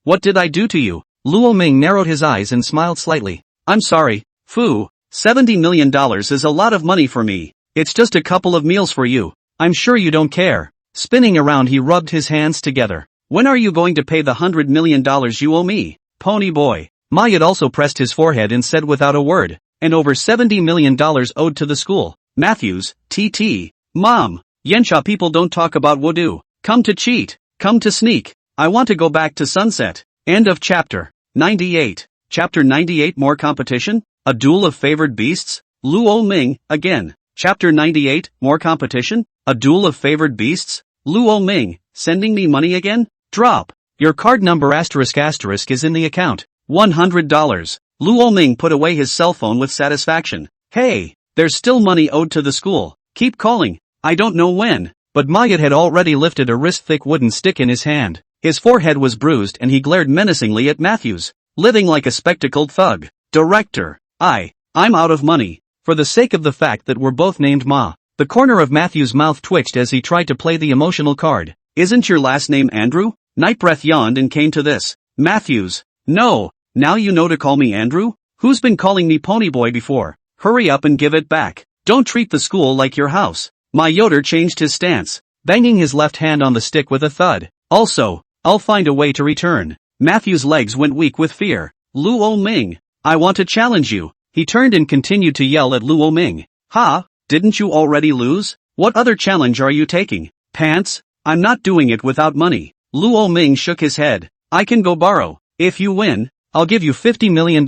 Speaker 1: What did I do to you? Luo Ming narrowed his eyes and smiled slightly. I'm sorry. Fu, $70 million is a lot of money for me. It's just a couple of meals for you. I'm sure you don't care. Spinning around he rubbed his hands together. When are you going to pay the $100 million you owe me? Pony boy. Mayad also pressed his forehead and said without a word. And over $70 million owed to the school. Matthews, TT. Mom. Yensha people don't talk about voodoo. Come to cheat. Come to sneak. I want to go back to sunset. End of chapter 98. Chapter 98 More competition? A duel of favored beasts? Luo Ming, again. Chapter 98 More competition? A duel of favored beasts? Luo Ming, sending me money again? Drop. Your card number *** is in the account. $100. Luo Ming put away his cell phone with satisfaction. Hey, there's still money owed to the school. Keep calling. I don't know when. But Mayad had already lifted a wrist-thick wooden stick in his hand. His forehead was bruised and he glared menacingly at Matthews, living like a spectacled thug. Director. I'm out of money. For the sake of the fact that we're both named Ma. The corner of Matthew's mouth twitched as he tried to play the emotional card. Isn't your last name Andrew? Nightbreath yawned and came to this. Matthews. No. Now you know to call me Andrew? Who's been calling me Ponyboy before? Hurry up and give it back. Don't treat the school like your house. Mayoder changed his stance. banging his left hand on the stick with a thud. Also, I'll find a way to return. Matthew's legs went weak with fear. Luo Ming, I want to challenge you. He turned and continued to yell at Luo Ming. Ha, didn't you already lose? What other challenge are you taking? Pants? I'm not doing it without money. Luo Ming shook his head. I can go borrow. If you win, I'll give you $50 million.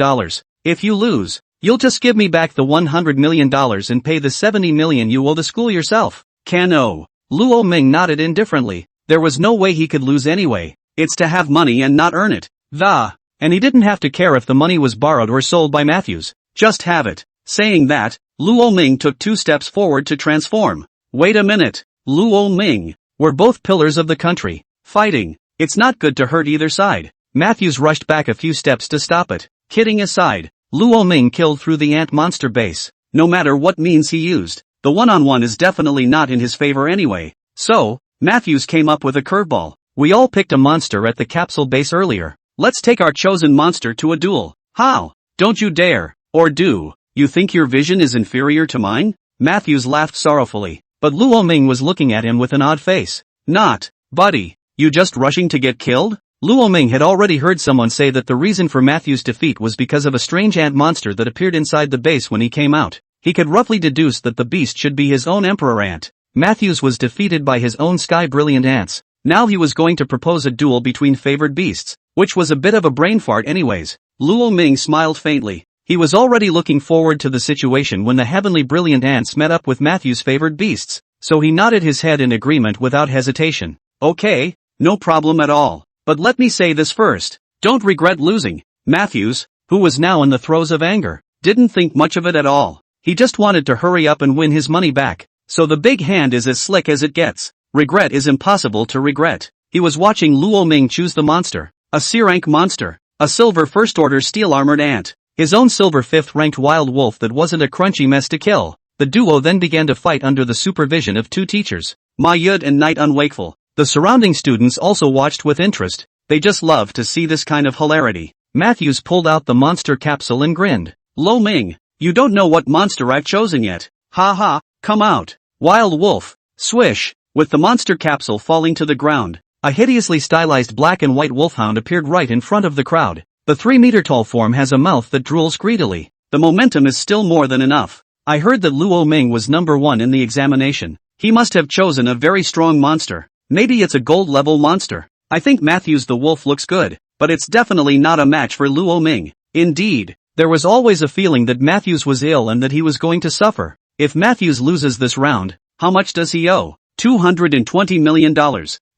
Speaker 1: If you lose, you'll just give me back the $100 million and pay the $70 million you owe the school yourself. Luo Ming nodded indifferently. There was no way he could lose anyway. It's to have money and not earn it. And he didn't have to care if the money was borrowed or sold by Matthews. Just have it. Saying that, Luo Ming took 2 steps forward to transform. Wait a minute. Luo Ming. We're both pillars of the country. Fighting. It's not good to hurt either side. Matthews rushed back a few steps to stop it. Kidding aside, Luo Ming killed through the ant monster base. No matter what means he used, the one-on-one is definitely not in his favor anyway. So, Matthews came up with a curveball. We all picked a monster at the capsule base earlier. Let's take our chosen monster to a duel. How? Don't you dare. Or do. You think your vision is inferior to mine? Matthews laughed sorrowfully, but Luo Ming was looking at him with an odd face. Not, buddy, you just rushing to get killed? Luo Ming had already heard someone say that the reason for Matthews' defeat was because of a strange ant monster that appeared inside the base when he came out. He could roughly deduce that the beast should be his own emperor ant. Matthews was defeated by his own sky brilliant ants. Now he was going to propose a duel between favored beasts, which was a bit of a brain fart anyways. Luo Ming smiled faintly. He was already looking forward to the situation when the heavenly brilliant ants met up with Matthew's favored beasts, so he nodded his head in agreement without hesitation. Okay, no problem at all. But let me say this first. Don't regret losing. Matthews, who was now in the throes of anger, didn't think much of it at all. He just wanted to hurry up and win his money back. So the big hand is as slick as it gets. Regret is impossible to regret. He was watching Luo Ming choose the monster. A C-rank monster. A silver first-order steel-armored ant. His own silver 5th-ranked wild wolf that wasn't a crunchy mess to kill. The duo then began to fight under the supervision of 2 teachers, Ma Yud and Night Unwakeful. The surrounding students also watched with interest. They just loved to see this kind of hilarity. Matthews pulled out the monster capsule and grinned. Lo Ming, you don't know what monster I've chosen yet. Ha ha, come out. Wild wolf. Swish. With the monster capsule falling to the ground, a hideously stylized black and white wolfhound appeared right in front of the crowd. The 3-meter-tall form has a mouth that drools greedily. The momentum is still more than enough. I heard that Luo Ming was number 1 in the examination. He must have chosen a very strong monster. Maybe it's a gold-level monster. I think Matthews the wolf looks good, but it's definitely not a match for Luo Ming. Indeed, there was always a feeling that Matthews was ill and that he was going to suffer. If Matthews loses this round, how much does he owe? $220 million.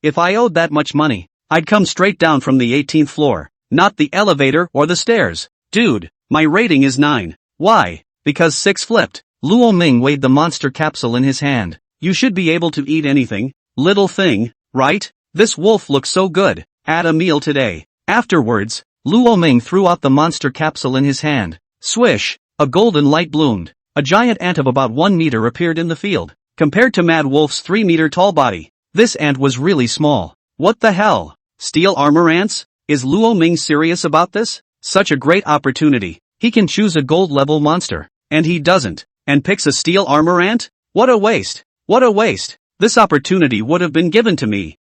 Speaker 1: If I owed that much money, I'd come straight down from the 18th floor, not the elevator or the stairs. Dude, my rating is 9. Why? Because 6 flipped. Luo Ming weighed the monster capsule in his hand. You should be able to eat anything, little thing, right? This wolf looks so good. Add a meal today. Afterwards, Luo Ming threw out the monster capsule in his hand. Swish, a golden light bloomed. A giant ant of about 1 meter appeared in the field. Compared to Mad Wolf's 3-meter tall body, this ant was really small. What the hell? Steel armor ants? Is Luo Ming serious about this? Such a great opportunity. He can choose a gold-level monster. And he doesn't. And picks a steel armor ant? What a waste. What a waste. This opportunity would have been given to me.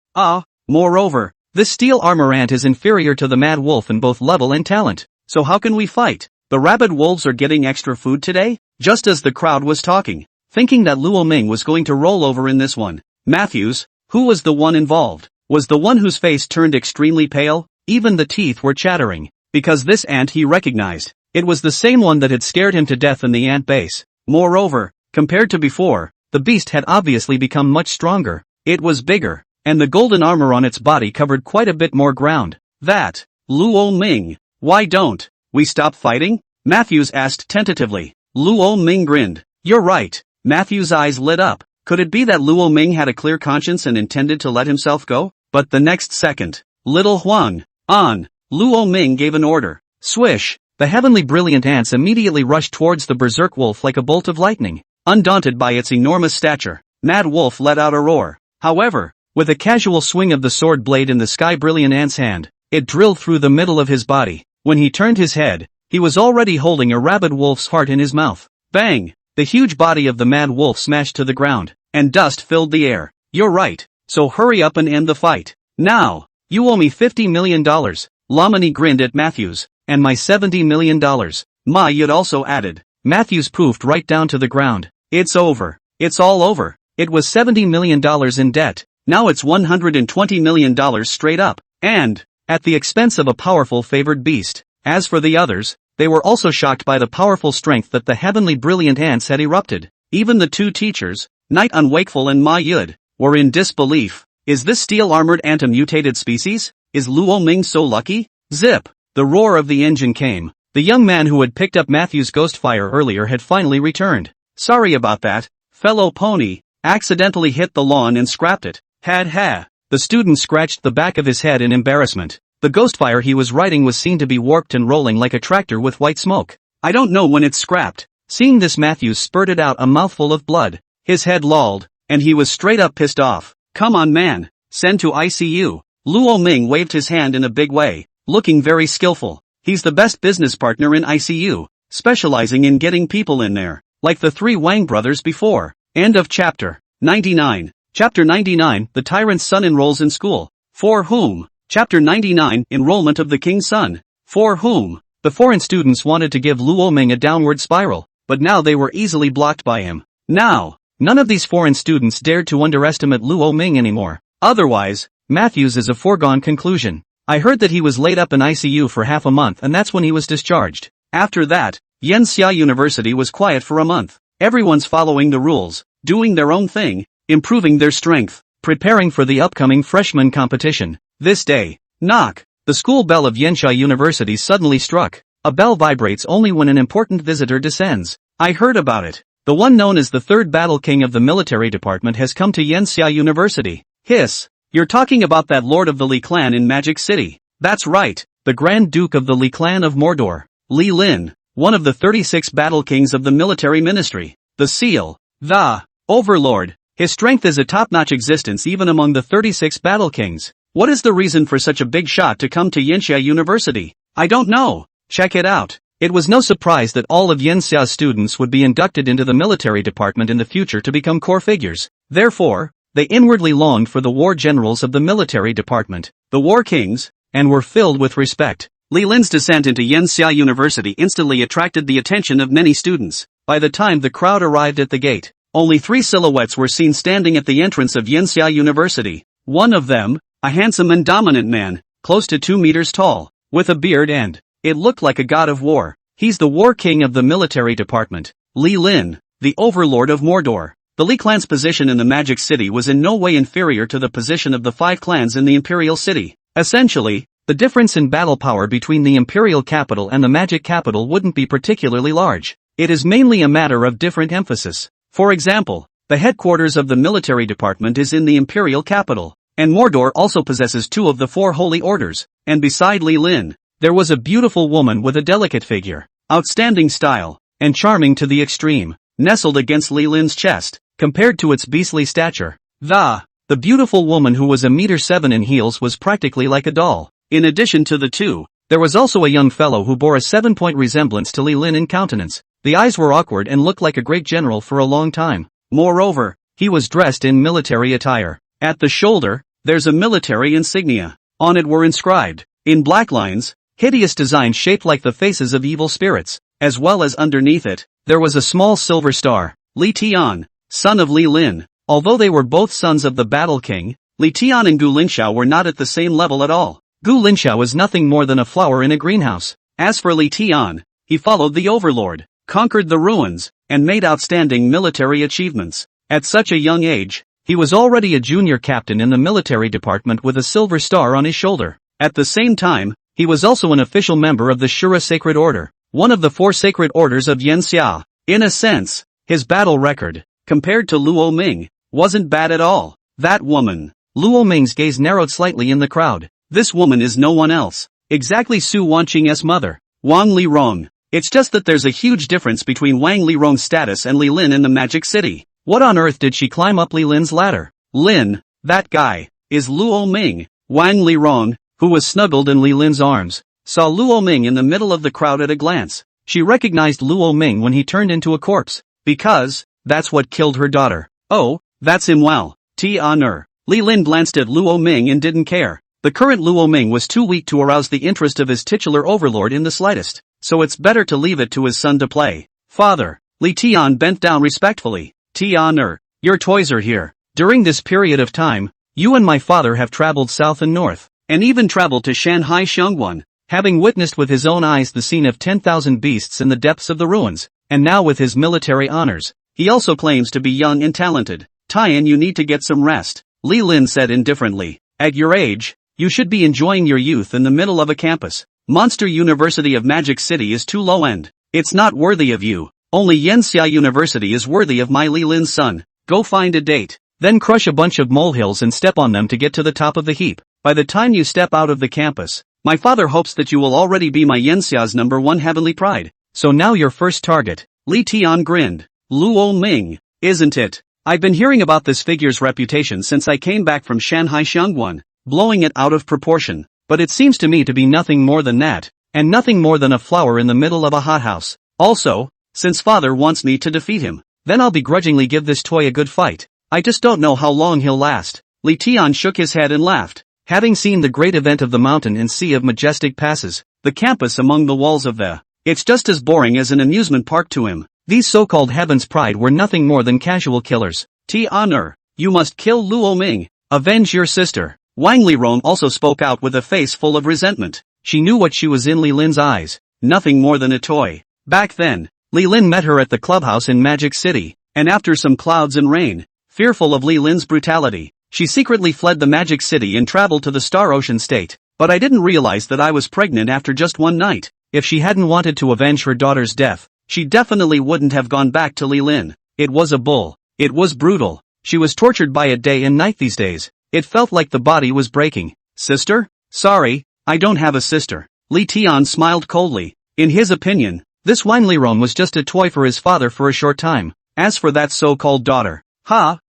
Speaker 1: Moreover, this steel armor ant is inferior to the Mad Wolf in both level and talent. So how can we fight? The rabid wolves are getting extra food today? Just as the crowd was talking, thinking that Luo Ming was going to roll over in this one, Matthews, who was the one involved, was the one whose face turned extremely pale. Even the teeth were chattering, because this ant he recognized. It was the same one that had scared him to death in the ant base. Moreover, compared to before, the beast had obviously become much stronger. It was bigger, and the golden armor on its body covered quite a bit more ground. That, Luo Ming, why don't we stop fighting? Matthews asked tentatively. Luo Ming grinned. You're right. Matthews' eyes lit up. Could it be that Luo Ming had a clear conscience and intended to let himself go? But the next second, Little Huang, on, Luo Ming gave an order. Swish, the heavenly brilliant ants immediately rushed towards the berserk wolf like a bolt of lightning. Undaunted by its enormous stature, Mad Wolf let out a roar. However, with a casual swing of the sword blade in the sky brilliant ant's hand, it drilled through the middle of his body. When he turned his head, he was already holding a rabid wolf's heart in his mouth. Bang! The huge body of the Mad Wolf smashed to the ground, and dust filled the air. You're right, so hurry up and end the fight. Now. You owe me $50 million. Lamani grinned at Matthews. And my $70 million. Ma Yud also added. Matthews poofed right down to the ground. It's over. It's all over. It was $70 million in debt. Now it's $120 million straight up. And, at the expense of a powerful favored beast. As for the others, they were also shocked by the powerful strength that the heavenly brilliant ants had erupted. Even the two teachers, Knight Unwakeful and Ma Yud, were in disbelief. Is this steel-armored ant a mutated species? Is Luo Ming so lucky? Zip! The roar of the engine came. The young man who had picked up Matthew's ghost fire earlier had finally returned. Sorry about that, fellow pony. Accidentally hit the lawn and scrapped it. Had ha. The student scratched the back of his head in embarrassment. The ghost fire he was riding was seen to be warped and rolling like a tractor with white smoke. I don't know when it's scrapped. Seeing this, Matthews spurted out a mouthful of blood. His head lolled, and he was straight up pissed off. Come on man, send to ICU. Luo Ming waved his hand in a big way, looking very skillful. He's the best business partner in ICU, specializing in getting people in there, like the three Wang brothers before. End of chapter 99. Chapter 99, The Tyrant's Son enrolls in school. For whom? Chapter 99, Enrollment of the King's Son. For whom? The foreign students wanted to give Luo Ming a downward spiral, but now they were easily blocked by him. Now, none of these foreign students dared to underestimate Luo Ming anymore. Otherwise, Matthews is a foregone conclusion. I heard that he was laid up in ICU for half a month and that's when he was discharged. After that, Yanxia University was quiet for a month. Everyone's following the rules, doing their own thing, improving their strength, preparing for the upcoming freshman competition. This day, knock. The school bell of Yanxia University suddenly struck. A bell vibrates only when an important visitor descends. I heard about it. The one known as the third battle king of the military department has come to Yanxia University. Hiss. You're talking about that lord of the Li clan in Magic City. That's right, the Grand Duke of the Li clan of Mordor. Li Lin, one of the 36 battle kings of the military ministry. The seal. The overlord. His strength is a top-notch existence even among the 36 battle kings. What is the reason for such a big shot to come to Yanxia University? I don't know. Check it out. It was no surprise that all of Yanxia's students would be inducted into the military department in the future to become core figures. Therefore, they inwardly longed for the war generals of the military department, the war kings, and were filled with respect. Li Lin's descent into Yanxia University instantly attracted the attention of many students. By the time the crowd arrived at the gate, only 3 silhouettes were seen standing at the entrance of Yanxia University. One of them, a handsome and dominant man, close to 2 meters tall, with a beard and, it looked like a god of war. He's the war king of the military department, Li Lin, the overlord of Mordor. The Li clan's position in the Magic City was in no way inferior to the position of the 5 clans in the Imperial City. Essentially, the difference in battle power between the Imperial capital and the Magic capital wouldn't be particularly large. It is mainly a matter of different emphasis. For example, the headquarters of the military department is in the Imperial capital, and Mordor also possesses 2 of the 4 holy orders, and beside Li Lin, there was a beautiful woman with a delicate figure, outstanding style, and charming to the extreme, nestled against Li Lin's chest, compared to its beastly stature. The beautiful woman who was 1.7 meters in heels was practically like a doll. In addition to the 2, there was also a young fellow who bore a 7-point resemblance to Li Lin in countenance. The eyes were awkward and looked like a great general for a long time. Moreover, he was dressed in military attire. At the shoulder, there's a military insignia. On it were inscribed, in black lines, hideous designs shaped like the faces of evil spirits, as well as underneath it, there was a small silver star. Li Tian, son of Li Lin. Although they were both sons of the Battle King, Li Tian and Gu Linxiao were not at the same level at all. Gu Linxiao was nothing more than a flower in a greenhouse. As for Li Tian, he followed the overlord, conquered the ruins, and made outstanding military achievements. At such a young age, he was already a junior captain in the military department with a silver star on his shoulder. At the same time, he was also an official member of the Shura Sacred Order, one of the 4 sacred orders of Yanxia. In a sense, his battle record, compared to Luo Ming, wasn't bad at all. That woman. Luo Ming's gaze narrowed slightly in the crowd. This woman is no one else. Exactly Su Wanqing's mother, Wang Lirong. It's just that there's a huge difference between Wang Lirong's status and Li Lin in the Magic City. What on earth did she climb up Li Lin's ladder? Lin, that guy, is Luo Ming. Wang Lirong, who was snuggled in Li Lin's arms, saw Luo Ming in the middle of the crowd at a glance. She recognized Luo Ming when he turned into a corpse, because that's what killed her daughter. Oh, that's him. Well, Honor. Li Lin glanced at Luo Ming and didn't care. The current Luo Ming was too weak to arouse the interest of his titular overlord in the slightest, so it's better to leave it to his son to play. Father. Li Tian bent down respectfully. Honor. Your toys are here. During this period of time, you and my father have traveled south and north, and even traveled to Shanghai Xiongguan, having witnessed with his own eyes the scene of 10,000 beasts in the depths of the ruins, and now with his military honors. He also claims to be young and talented. Tian, you need to get some rest, Li Lin said indifferently. At your age, you should be enjoying your youth in the middle of a campus. Monster University of Magic City is too low-end. It's not worthy of you. Only Yanxia University is worthy of my Li Lin's son. Go find a date. Then crush a bunch of molehills and step on them to get to the top of the heap. By the time you step out of the campus, my father hopes that you will already be my Yanxia's #1 heavenly pride. So now your first target. Li Tian grinned. Luo Ming, isn't it? I've been hearing about this figure's reputation since I came back from Shanghai Xiongguan, blowing it out of proportion, but it seems to me to be nothing more than that, and nothing more than a flower in the middle of a hothouse. Also, since father wants me to defeat him, then I'll begrudgingly give this toy a good fight. I just don't know how long he'll last. Li Tian shook his head and laughed. Having seen the great event of the mountain and sea of majestic passes, the campus among the walls of the, it's just as boring as an amusement park to him. These so-called Heaven's Pride were nothing more than casual killers. Honor. You must kill Luo Ming. Avenge your sister. Wang Lirong also spoke out with a face full of resentment. She knew what she was in Li Lin's eyes. Nothing more than a toy. Back then, Li Lin met her at the clubhouse in Magic City, and after some clouds and rain, fearful of Li Lin's brutality, she secretly fled the Magic City and traveled to the Star Ocean State. But I didn't realize that I was pregnant after just one night. If she hadn't wanted to avenge her daughter's death, she definitely wouldn't have gone back to Li Lin. It was a bull. It was brutal. She was tortured by it day and night these days. It felt like the body was breaking. Sister? Sorry, I don't have a sister. Li Tian smiled coldly. In his opinion, this Wang Lirong was just a toy for his father for a short time. As for that so-called daughter,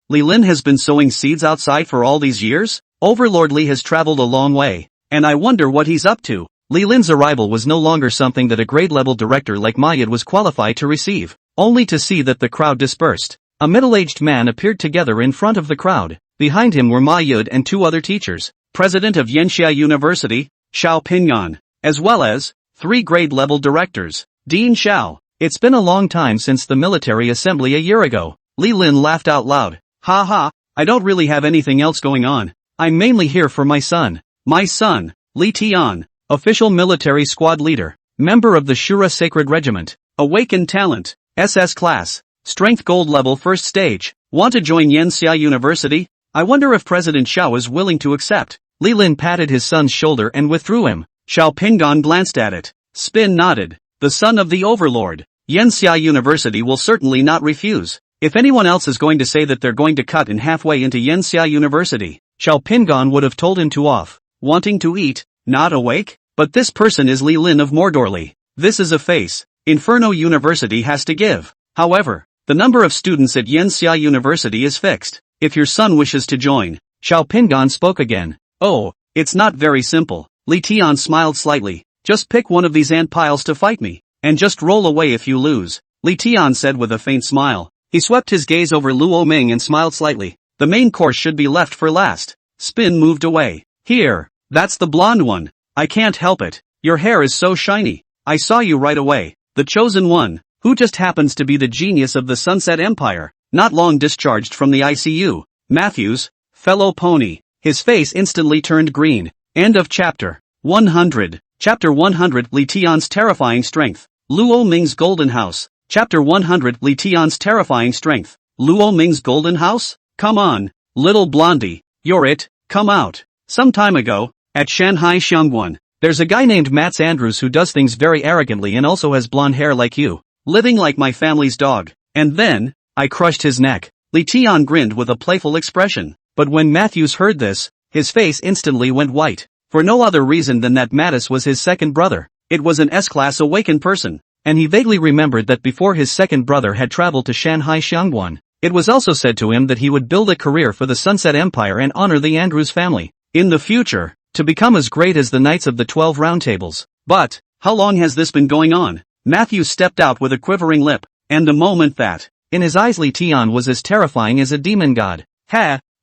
Speaker 1: Li Lin has been sowing seeds outside for all these years? Overlord Li has traveled a long way, and I wonder what he's up to. Li Lin's arrival was no longer something that a grade-level director like Mayad was qualified to receive, only to see that the crowd dispersed. A middle-aged man appeared together in front of the crowd. Behind him were Mayad and two other teachers, president of Yanxia University, Xiao Pingan, as well as 3 grade-level directors, Dean Xiao. It's been a long time since the military assembly a year ago. Li Lin laughed out loud. I don't really have anything else going on. I'm mainly here for my son. My son, Li Tian. Official military squad leader, member of the Shura Sacred Regiment, awakened talent, SS class, strength gold level first stage. Want to join Yanxia University? I wonder if President Xiao is willing to accept. Li Lin patted his son's shoulder and withdrew him. Xiao Pingan glanced at it. Spin nodded. The son of the overlord. Yanxia University will certainly not refuse. If anyone else is going to say that they're going to cut in halfway into Yanxia University, Xiao Pingan would have told him to off. Wanting to eat, not awake? But this person is Li Lin of Mordorli. This is a face Inferno University has to give. However, the number of students at Yanxia University is fixed. If your son wishes to join, Xiao Pingan spoke again. Oh, it's not very simple. Li Tian smiled slightly. Just pick one of these ant piles to fight me, and just roll away if you lose. Li Tian said with a faint smile. He swept his gaze over Luo Ming and smiled slightly. The main course should be left for last. Spin moved away. Here, that's the blonde one. I can't help it. Your hair is so shiny. I saw you right away. The chosen one, who just happens to be the genius of the Sunset Empire, not long discharged from the ICU. Matthews, fellow pony. His face instantly turned green. End of chapter. 100. Chapter 100 Li Tian's terrifying strength. Luo Ming's golden house. Chapter 100 Li Tian's terrifying strength. Luo Ming's golden house? Come on, little blondie. You're it. Come out. Some time ago, at Shanghai Xiongguan, there's a guy named Mats Andrews who does things very arrogantly and also has blonde hair like you, living like my family's dog. And then, I crushed his neck. Li Tian grinned with a playful expression. But when Matthews heard this, his face instantly went white. For no other reason than that Mattis was his second brother. It was an S-class awakened person, and he vaguely remembered that before his second brother had traveled to Shanghai Xiongguan, it was also said to him that he would build a career for the Sunset Empire and honor the Andrews family in the future, to become as great as the Knights of the 12 Round Tables. But, how long has this been going on? Matthews stepped out with a quivering lip, and the moment that, in his eyes Li Tian was as terrifying as a demon god.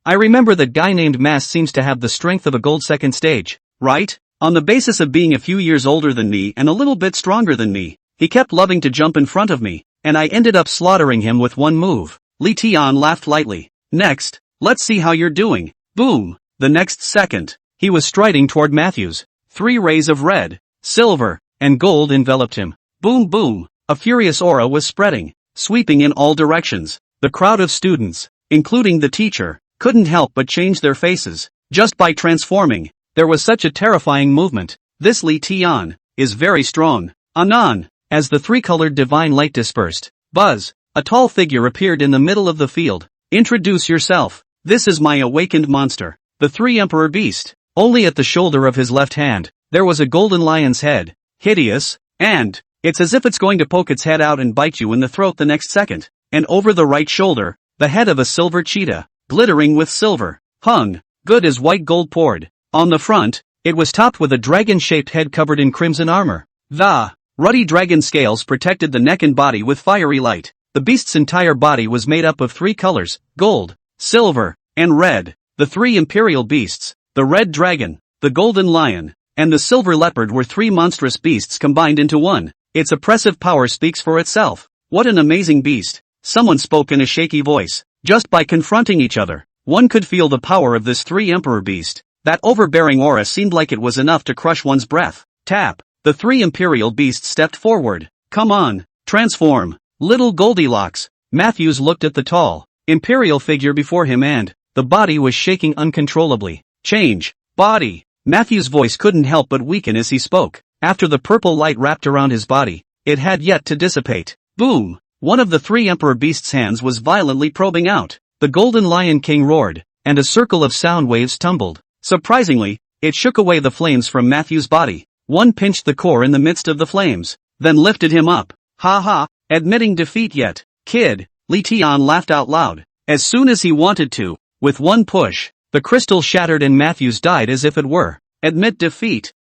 Speaker 1: I remember that guy named Mass seems to have the strength of a gold second stage, right? On the basis of being a few years older than me and a little bit stronger than me, he kept loving to jump in front of me, and I ended up slaughtering him with one move. Li Tian laughed lightly. Next, let's see how you're doing. Boom! The next second, he was striding toward Matthews. 3 rays of red, silver, and gold enveloped him. Boom boom! A furious aura was spreading, sweeping in all directions. The crowd of students, including the teacher, couldn't help but change their faces, just by transforming. There was such a terrifying movement. This Li Tian is very strong. Anon, as the 3-colored divine light dispersed, buzz, a tall figure appeared in the middle of the field. Introduce yourself. This is my awakened monster, the 3 Emperor Beast. Only at the shoulder of his left hand, there was a golden lion's head, hideous, and it's as if it's going to poke its head out and bite you in the throat the next second. And over the right shoulder, the head of a silver cheetah, glittering with silver, hung, good as white gold poured. On the front, it was topped with a dragon-shaped head covered in crimson armor. The ruddy dragon scales protected the neck and body with fiery light. The beast's entire body was made up of 3 colors, gold, silver, and red. The 3 imperial beasts, the red dragon, the golden lion, and the silver leopard were 3 monstrous beasts combined into one. Its oppressive power speaks for itself. What an amazing beast! Someone spoke in a shaky voice. Just by confronting each other, one could feel the power of this 3 Emperor Beast. That overbearing aura seemed like it was enough to crush one's breath. Tap. The 3 Imperial Beasts stepped forward. Come on, transform. Little Goldilocks. Matthews looked at the tall, Imperial figure before him and the body was shaking uncontrollably. Change. Body. Matthews' voice couldn't help but weaken as he spoke. After the purple light wrapped around his body, it had yet to dissipate. Boom. One of the 3 Emperor Beasts' hands was violently probing out. The Golden Lion King roared, and a circle of sound waves tumbled. Surprisingly, it shook away the flames from Matthew's body. One pinched the core in the midst of the flames, then lifted him up. Ha ha, admitting defeat yet, kid, Li Tian laughed out loud. As soon as he wanted to, with one push, the crystal shattered and Matthews died as if it were. Admit defeat,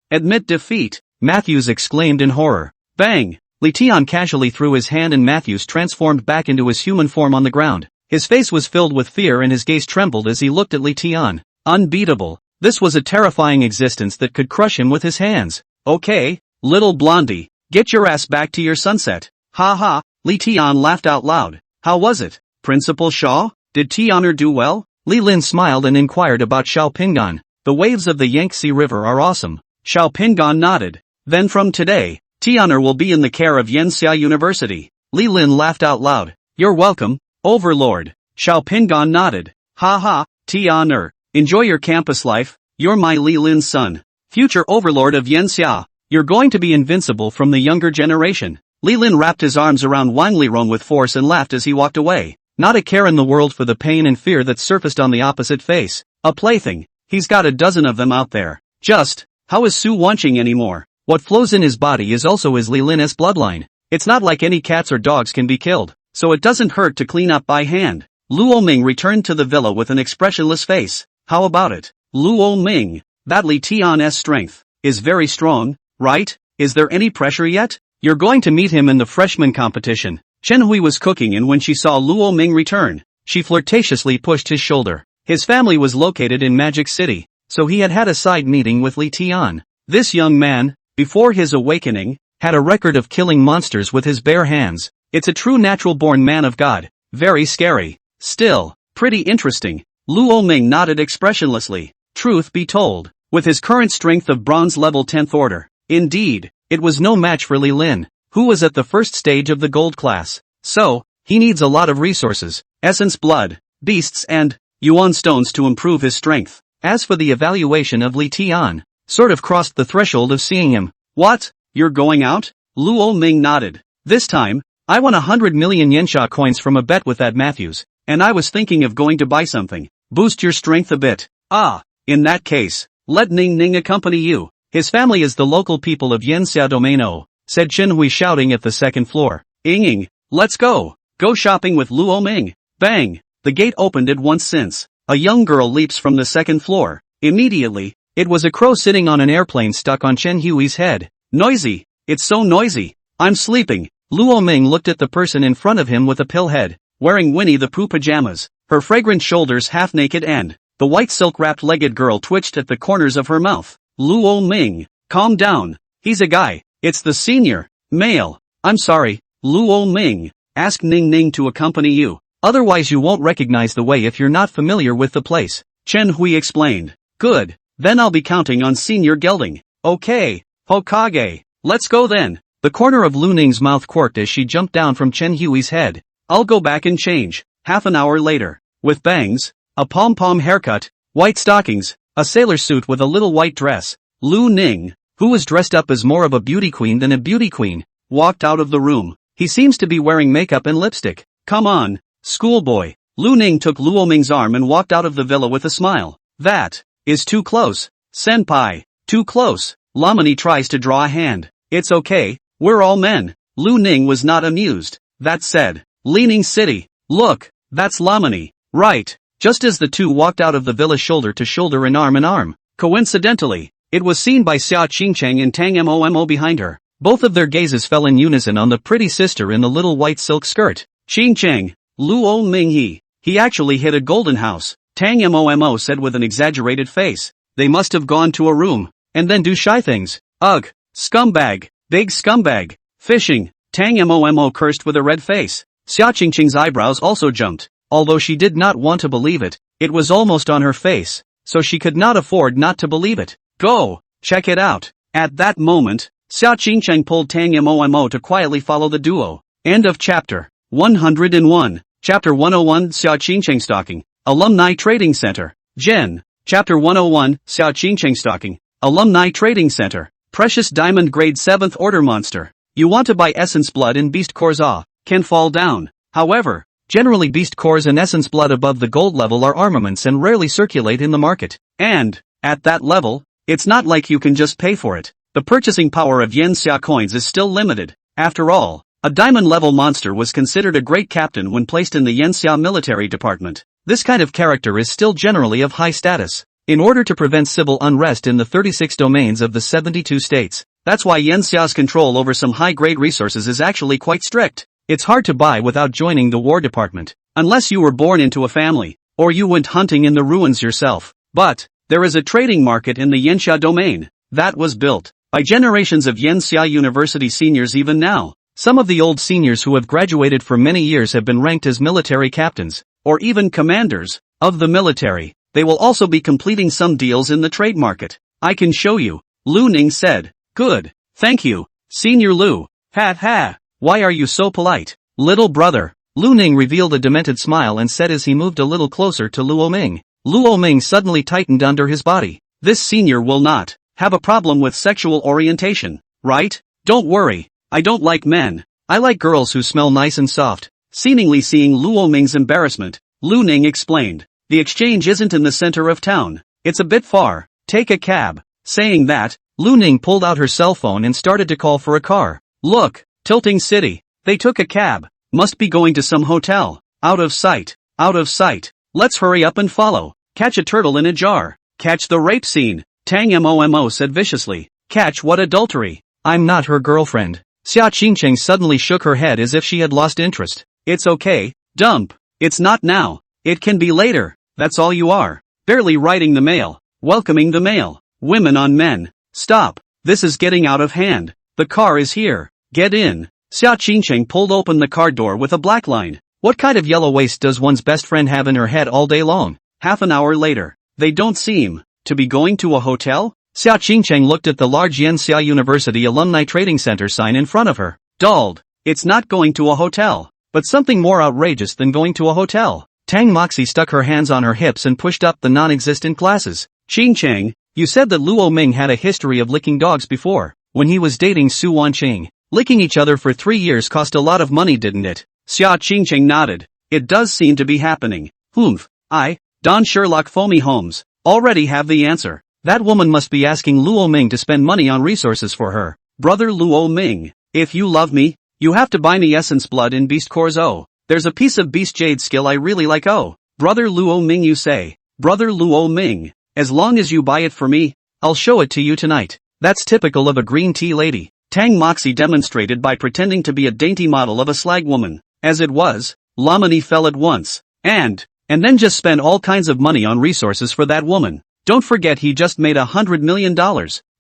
Speaker 1: Matthews exclaimed in horror. Bang! Li Tian casually threw his hand and Matthews transformed back into his human form on the ground. His face was filled with fear and his gaze trembled as he looked at Li Tian. Unbeatable. This was a terrifying existence that could crush him with his hands. Okay, little blondie, get your ass back to your sunset. Ha ha, Li Tian laughed out loud. How was it, Principal Shaw? Did Tianer do well? Li Lin smiled and inquired about Xiao Pingan. The waves of the Yangtze River are awesome. Xiao Pingan nodded. Then from today, Tianer will be in the care of Yanxia University. Li Lin laughed out loud. You're welcome, Overlord. Xiao Pingan nodded. Ha ha, Tianer, enjoy your campus life. You're my Li Lin's son. Future Overlord of Yanxia. You're going to be invincible from the younger generation. Li Lin wrapped his arms around Wang Liron with force and laughed as he walked away. Not a care in the world for the pain and fear that surfaced on the opposite face. A plaything. He's got a dozen of them out there. Just, how is Su Wanqing anymore? What flows in his body is also his Li Lin's bloodline. It's not like any cats or dogs can be killed, so it doesn't hurt to clean up by hand. Luo Ming returned to the villa with an expressionless face. How about it, Luo Ming? That Li Tian's strength is very strong, right? Is there any pressure yet? You're going to meet him in the freshman competition. Chen Hui was cooking and when she saw Luo Ming return, she flirtatiously pushed his shoulder. His family was located in Magic City, so he had had a side meeting with Li Tian. This young man, before his awakening, had a record of killing monsters with his bare hands. It's a true natural-born man of God. Very scary. Still, pretty interesting. Luo Ming nodded expressionlessly. Truth be told, with his current strength of bronze level 10th order, indeed, it was no match for Li Lin, who was at the first stage of the gold class. So, he needs a lot of resources, essence blood, beasts and yuan stones to improve his strength. As for the evaluation of Li Tian, sort of crossed the threshold of seeing him. What? You're going out? Luo Ming nodded. This time, I won 100 million Yensha coins from a bet with that Matthews, and I was thinking of going to buy something. Boost your strength a bit. Ah, in that case, let Ning Ning accompany you. His family is the local people of Yanxia Domain O, said Chen Hui shouting at the second floor. Ing, let's go. Go shopping with Luo Ming. Bang! The gate opened at once since a young girl leaps from the second floor. Immediately, it was a crow sitting on an airplane stuck on Chen Hui's head. Noisy. It's so noisy. I'm sleeping. Luo Ming looked at the person in front of him with a pill head. wearing Winnie the Pooh pajamas, her fragrant shoulders half naked and the white silk-wrapped legged girl twitched at the corners of her mouth. Luo Ming, calm down. He's a guy. It's the senior, male. I'm sorry, Luo Ming. Ask Ning Ning to accompany you. Otherwise you won't recognize the way if you're not familiar with the place. Chen Hui explained. Good. Then I'll be counting on senior gelding. Okay, Hokage. Let's go then. The corner of Lu Ning's mouth quirked as she jumped down from Chen Hui's head. I'll go back and change. Half an hour later. With bangs, a pom-pom haircut, white stockings, a sailor suit with a little white dress, Lu Ning, who was dressed up as more of a beauty queen than a beauty queen, walked out of the room. He seems to be wearing makeup and lipstick. Come on, schoolboy. Lu Ning took Luo Ming's arm and walked out of the villa with a smile. That is too close. Senpai, too close. Lamani tries to draw a hand. It's okay, we're all men. Lu Ning was not amused. That said, Leaning City. Look, that's Lamani. Right. Just as the two walked out of the villa shoulder to shoulder and arm in arm. Coincidentally, it was seen by Xia Qingcheng and Tang Momo behind her. Both of their gazes fell in unison on the pretty sister in the little white silk skirt. Qingcheng, Luo Ming he actually hit a golden house, Tang Momo said with an exaggerated face. They must have gone to a room, and then do shy things. Ugh, scumbag, big scumbag, fishing, Tang Momo cursed with a red face. Xia Qingcheng's eyebrows also jumped. Although she did not want to believe it, it was almost on her face, so she could not afford not to believe it. Go, check it out. At that moment, Xia Qingcheng pulled Tang Momo to quietly follow the duo. End of chapter 101. Chapter 101 Xia Qingcheng Stalking, Alumni Trading Center. Gen. Chapter 101 Xia Qingcheng Stalking, Alumni Trading Center. Precious Diamond Grade 7th Order Monster. You want to buy Essence Blood and Beast Cores can fall down. However, generally Beast Cores and Essence Blood above the gold level are armaments and rarely circulate in the market. And, at that level, it's not like you can just pay for it. The purchasing power of Yen Xia coins is still limited. After all, a diamond-level monster was considered a great captain when placed in the Yen Xia military department. This kind of character is still generally of high status. In order to prevent civil unrest in the 36 domains of the 72 states, that's why Yen Xia's control over some high-grade resources is actually quite strict. It's hard to buy without joining the War Department, unless you were born into a family, or you went hunting in the ruins yourself. But, there is a trading market in the Yenxia domain, that was built by generations of Yenxia University seniors even now. Some of the old seniors who have graduated for many years have been ranked as military captains, or even commanders, of the military. They will also be completing some deals in the trade market. I can show you, Lu Ning said. Good, thank you, Senior Lu. Ha ha. Why are you so polite, little brother? Lu Ning revealed a demented smile and said as he moved a little closer to Luo Ming. Luo Ming suddenly tightened under his body. This senior will not have a problem with sexual orientation, right? Don't worry, I don't like men. I like girls who smell nice and soft. Seemingly seeing Luo Ming's embarrassment, Lu Ning explained. The exchange isn't in the center of town. It's a bit far. Take a cab. Saying that, Lu Ning pulled out her cell phone and started to call for a car. Look. Tilting City. They took a cab. Must be going to some hotel. Out of sight. Out of sight. Let's hurry up and follow. Catch a turtle in a jar. Catch the rape scene. Tang Momo said viciously. Catch what adultery? I'm not her girlfriend. Xia Qingcheng suddenly shook her head as if she had lost interest. It's okay. Dump. It's not now. It can be later. That's all you are. Barely writing the mail. Welcoming the mail. Women on men. Stop. This is getting out of hand. The car is here. Get in. Xia Qingcheng pulled open the car door with a black line. What kind of yellow waste does one's best friend have in her head all day long? Half an hour later. They don't seem to be going to a hotel? Xia Qingcheng looked at the large Yenxia University Alumni Trading Center sign in front of her. Dulled. It's not going to a hotel, but something more outrageous than going to a hotel. Tang Moxie stuck her hands on her hips and pushed up the non-existent glasses. Qingcheng, you said that Luo Ming had a history of licking dogs before, when he was dating Su Wanqing. Licking each other for 3 years cost a lot of money, didn't it? Xia Qingcheng nodded. It does seem to be happening. Humph. Don Sherlock Foamy Holmes, already have the answer. That woman must be asking Luo Ming to spend money on resources for her. Brother Luo Ming, if you love me, you have to buy me Essence Blood in Beast Cores. Oh, there's a piece of Beast Jade skill I really like. Oh, Brother Luo Ming, you say. Brother Luo Ming, as long as you buy it for me, I'll show it to you tonight. That's typical of a green tea lady. Tang Moxie demonstrated by pretending to be a dainty model of a slag woman. As it was, Lamani fell at once. And then just spend all kinds of money on resources for that woman. Don't forget he just made $100 million.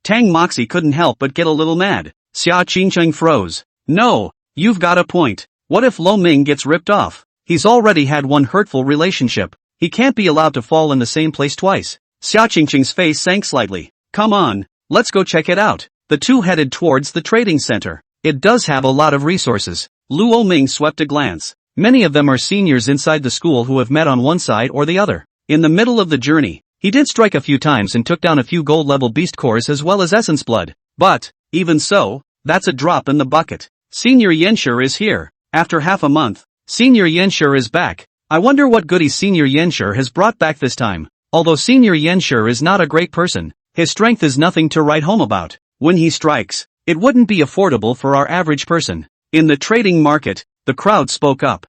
Speaker 1: Tang Moxie couldn't help but get a little mad. Xia Qingcheng froze. No, you've got a point. What if Lo Ming gets ripped off? He's already had one hurtful relationship. He can't be allowed to fall in the same place twice. Xia Qingcheng's face sank slightly. Come on, let's go check it out. The two headed towards the trading center. It does have a lot of resources. Luo Ming swept a glance. Many of them are seniors inside the school who have met on one side or the other. In the middle of the journey, he did strike a few times and took down a few gold-level beast cores as well as essence blood. But, even so, that's a drop in the bucket. Senior Yenshur is here. After half a month, Senior Yenshur is back. I wonder what goodies Senior Yenshur has brought back this time. Although Senior Yenshur is not a great person, his strength is nothing to write home about. When he strikes, it wouldn't be affordable for our average person. In the trading market, the crowd spoke up.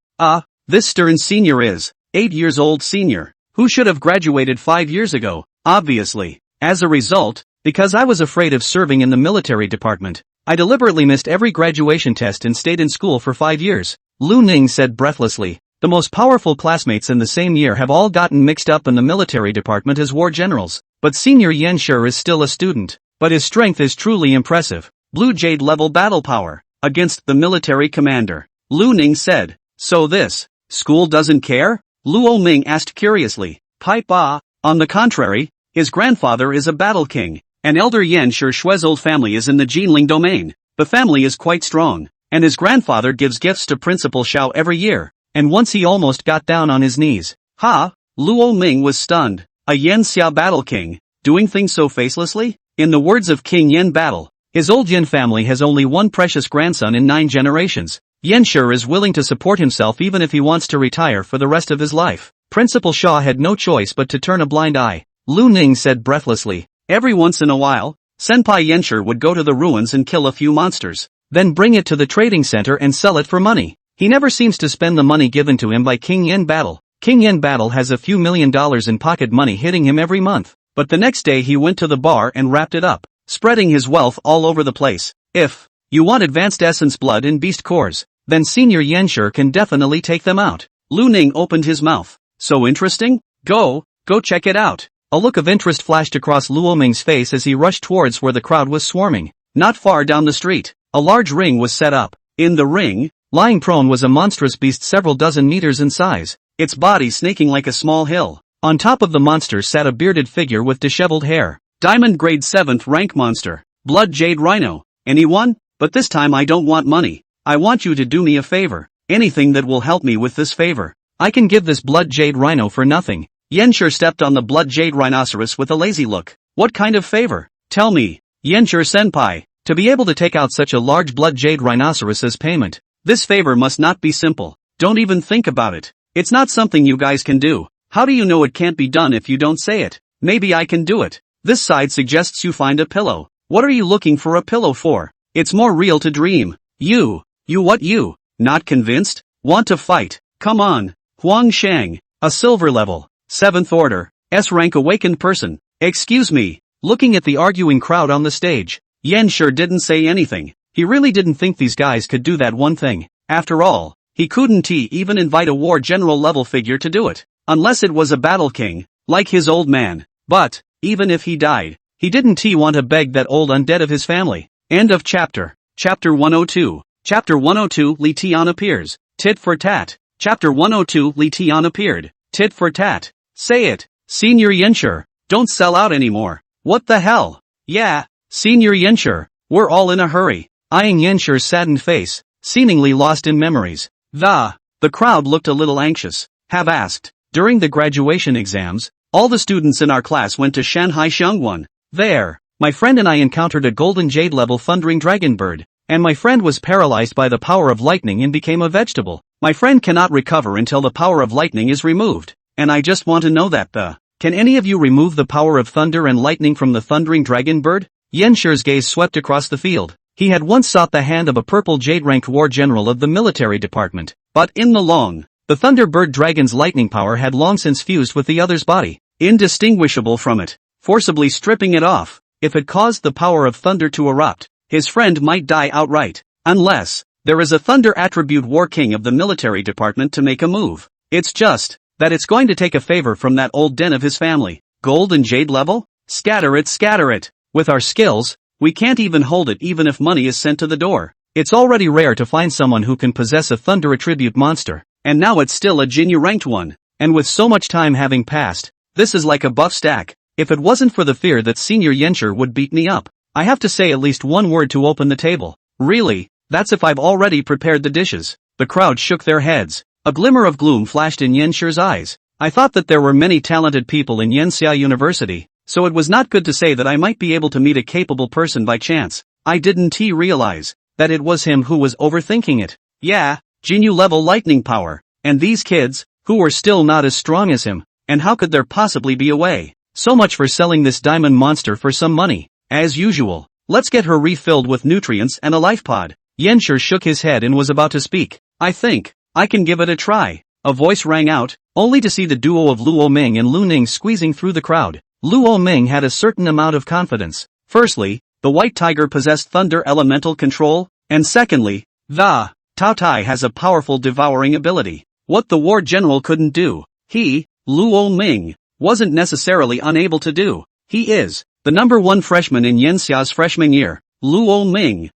Speaker 1: This stern senior is 8 years old senior, who should have graduated 5 years ago, obviously. As a result, because I was afraid of serving in the military department, I deliberately missed every graduation test and stayed in school for 5 years. Lu Ning said breathlessly. The most powerful classmates in the same year have all gotten mixed up in the military department as war generals, but Senior Yenshur is still a student. But his strength is truly impressive. Blue Jade level battle power, against the military commander. Lu Ning said. So this school doesn't care? Luo Ming asked curiously. On the contrary, his grandfather is a battle king. An elder Yenshur Shui's old family is in the Jinling domain. The family is quite strong, and his grandfather gives gifts to Principal Xiao every year. And once he almost got down on his knees. Luo Ming was stunned. A Yen Xia battle king, doing things so facelessly? In the words of King Yen Battle, his old Yen family has only one precious grandson in 9 generations. Yenshur is willing to support himself even if he wants to retire for the rest of his life. Principal Shaw had no choice but to turn a blind eye. Lu Ning said breathlessly. Every once in a while, Senpai Yenshur would go to the ruins and kill a few monsters, then bring it to the trading center and sell it for money. He never seems to spend the money given to him by King Yen Battle. King Yen Battle has a few $1 million in pocket money hitting him every month. But the next day he went to the bar and wrapped it up, spreading his wealth all over the place. If you want advanced essence blood and beast cores, then Senior Yenshur can definitely take them out. Lu Ning opened his mouth. So interesting? Go check it out. A look of interest flashed across Luo Ming's face as he rushed towards where the crowd was swarming. Not far down the street, a large ring was set up. In the ring, lying prone was a monstrous beast several dozen meters in size, its body snaking like a small hill. On top of the monster sat a bearded figure with disheveled hair. Diamond grade 7th rank monster. Blood Jade Rhino. Anyone? But this time I don't want money. I want you to do me a favor. Anything that will help me with this favor. I can give this Blood Jade Rhino for nothing. Yenshur stepped on the Blood Jade Rhinoceros with a lazy look. What kind of favor? Tell me. Yenshur Senpai. To be able to take out such a large Blood Jade Rhinoceros as payment. This favor must not be simple. Don't even think about it. It's not something you guys can do. How do you know it can't be done if you don't say it? Maybe I can do it. This side suggests you find a pillow. What are you looking for a pillow for? It's more real to dream. You what you? Not convinced? Want to fight? Come on. Huang Shang, a silver level, 7th order, S-rank awakened person. Excuse me. Looking at the arguing crowd on the stage, Yenshur didn't say anything. He really didn't think these guys could do that one thing. After all, he couldn't even invite a war general level figure to do it. Unless it was a battle king, like his old man. But, even if he died, he didn't want to beg that old undead of his family. End of chapter. Chapter 102. Chapter 102 Li Tian appears. Tit for tat. Chapter 102 Li Tian appeared. Tit for tat. Say it. Senior Yenshur. Don't sell out anymore. What the hell? Yeah. Senior Yenshur. We're all in a hurry. Eyeing Yenshur's saddened face, seemingly lost in memories. The crowd looked a little anxious. Have asked. During the graduation exams, all the students in our class went to Shanghai Xiongwan. There, my friend and I encountered a golden jade level thundering dragon bird, and my friend was paralyzed by the power of lightning and became a vegetable. My friend cannot recover until the power of lightning is removed, and I just want to know that can any of you remove the power of thunder and lightning from the thundering dragon bird? Yenshur's gaze swept across the field. He had once sought the hand of a purple jade-ranked war general of the military department, but in the Thunderbird Dragon's lightning power had long since fused with the other's body, indistinguishable from it, forcibly stripping it off. If it caused the power of thunder to erupt, his friend might die outright, unless There is a thunder attribute war king of the military department to make a move. It's just that it's going to take a favor from that old den of his family. Gold and jade level? Scatter it, scatter it. With our skills, we can't even hold it even if money is sent to the door. It's already rare to find someone who can possess a thunder attribute monster, and now it's still a Jinyu ranked one. And with so much time having passed, this is like a buff stack. If it wasn't for the fear that Senior Yencher would beat me up, I have to say at least one word to open the table. Really? That's if I've already prepared the dishes. The crowd shook their heads. A glimmer of gloom flashed in Yencher's eyes. I thought that there were many talented people in Yenxia University, so it was not good to say that I might be able to meet a capable person by chance. I didn't realize that it was him who was overthinking it. Yeah, Jinyu level lightning power. And these kids, who were still not as strong as him, and how could there possibly be a way? So much for selling this diamond monster for some money. As usual, let's get her refilled with nutrients and a life pod. Yencher shook his head and was about to speak. I think I can give it a try. A voice rang out, only to see the duo of Luo Ming and Lu Ning squeezing through the crowd. Luo Ming had a certain amount of confidence. Firstly, the white tiger possessed thunder elemental control, and secondly, the Tao Tai has a powerful devouring ability. What the war general couldn't do, he, Luo Ming, wasn't necessarily unable to do. He is the number one freshman in Yenxia's freshman year. Luo Ming.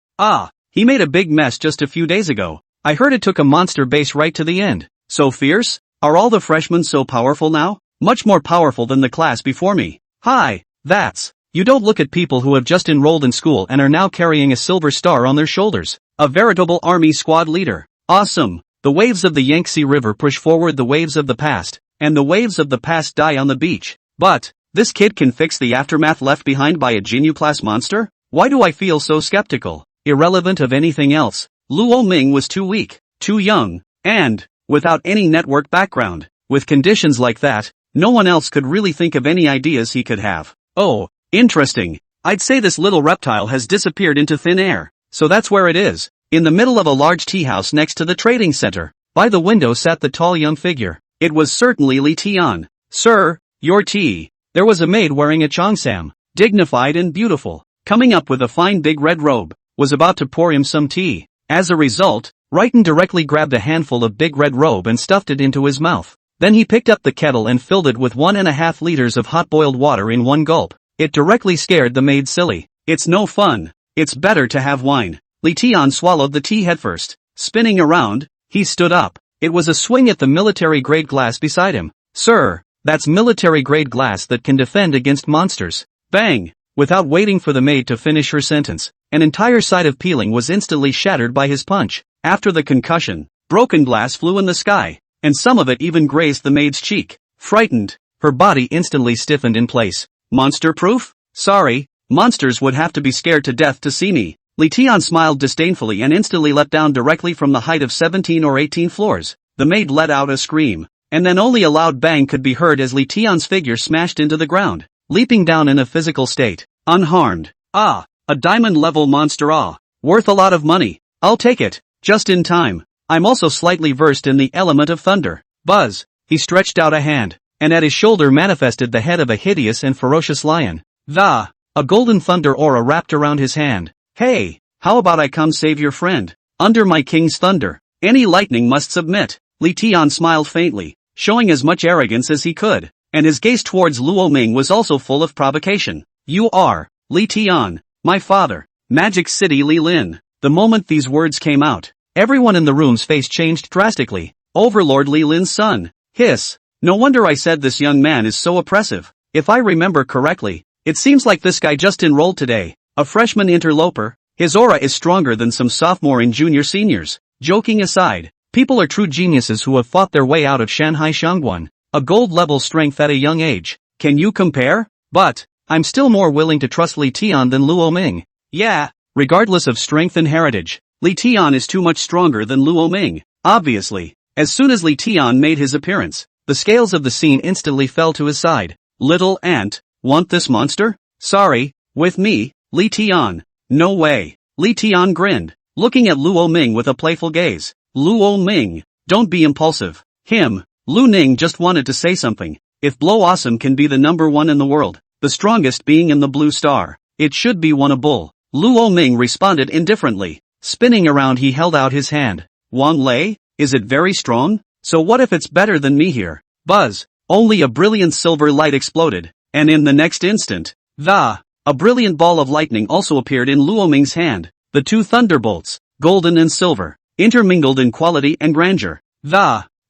Speaker 1: He made a big mess just a few days ago. I heard it took a monster base right to the end. So fierce? Are all the freshmen so powerful now? Much more powerful than the class before me. Hi, you don't look at people who have just enrolled in school and are now carrying a silver star on their shoulders. A veritable army squad leader. Awesome. The waves of the Yangtze River push forward the waves of the past, and the waves of the past die on the beach. But this kid can fix the aftermath left behind by a Jinyu class monster? Why do I feel so skeptical? Irrelevant of anything else, Luo Ming was too weak, too young, and without any network background. With conditions like that, no one else could really think of any ideas he could have. Oh, interesting. I'd say this little reptile has disappeared into thin air. So that's where it is. In the middle of a large tea house next to the trading center. By the window sat the tall young figure. It was certainly Li Tian. Sir, your tea. There was a maid wearing a cheongsam, dignified and beautiful, coming up with a fine big red robe, was about to pour him some tea. As a result, Righton directly grabbed a handful of big red robe and stuffed it into his mouth. Then he picked up the kettle and filled it with 1.5 liters of hot boiled water in one gulp. It directly scared the maid silly. It's no fun. It's better to have wine. Li Tian swallowed the tea headfirst. Spinning around, he stood up. It was a swing at the military-grade glass beside him. Sir, that's military-grade glass that can defend against monsters. Bang! Without waiting for the maid to finish her sentence, an entire side of peeling was instantly shattered by his punch. After the concussion, broken glass flew in the sky, and some of it even grazed the maid's cheek. Frightened, her body instantly stiffened in place. Monster-proof? Sorry, monsters would have to be scared to death to see me. Li Tian smiled disdainfully and instantly leapt down directly from the height of 17 or 18 floors. The maid let out a scream, and then only a loud bang could be heard as Li Tian's figure smashed into the ground, leaping down in a physical state, unharmed. A diamond-level monster. Worth a lot of money. I'll take it, just in time. I'm also slightly versed in the element of thunder. Buzz. He stretched out a hand, and at his shoulder manifested the head of a hideous and ferocious lion. A golden thunder aura wrapped around his hand. Hey, how about I come save your friend? Under my king's thunder, any lightning must submit. Li Tian smiled faintly, showing as much arrogance as he could, and his gaze towards Luo Ming was also full of provocation. You are, Li Tian, my father, Magic City Li Lin. The moment these words came out, everyone in the room's face changed drastically. Overlord Li Lin's son. Hiss. No wonder I said this young man is so oppressive. If I remember correctly, it seems like this guy just enrolled today. A freshman interloper. His aura is stronger than some sophomore and junior seniors. Joking aside, people are true geniuses who have fought their way out of Shanghai Shangguan. A gold-level strength at a young age. Can you compare? But I'm still more willing to trust Li Tian than Luo Ming. Yeah, regardless of strength and heritage, Li Tian is too much stronger than Luo Ming. Obviously, as soon as Li Tian made his appearance, the scales of the scene instantly fell to his side. Little ant, want this monster? Sorry, with me, Li Tian. No way. Li Tian grinned, looking at Luo Ming with a playful gaze. Luo Ming, don't be impulsive. Lu Ning just wanted to say something. If Blow Awesome can be the number one in the world, the strongest being in the Blue Star, it should be one a bull. Luo Ming responded indifferently. Spinning around he held out his hand. Wan Lei? Is it very strong? So what if it's better than me here? Buzz! Only a brilliant silver light exploded, and in the next instant, a brilliant ball of lightning also appeared in Luo Ming's hand. The two thunderbolts, golden and silver, intermingled in quality and grandeur.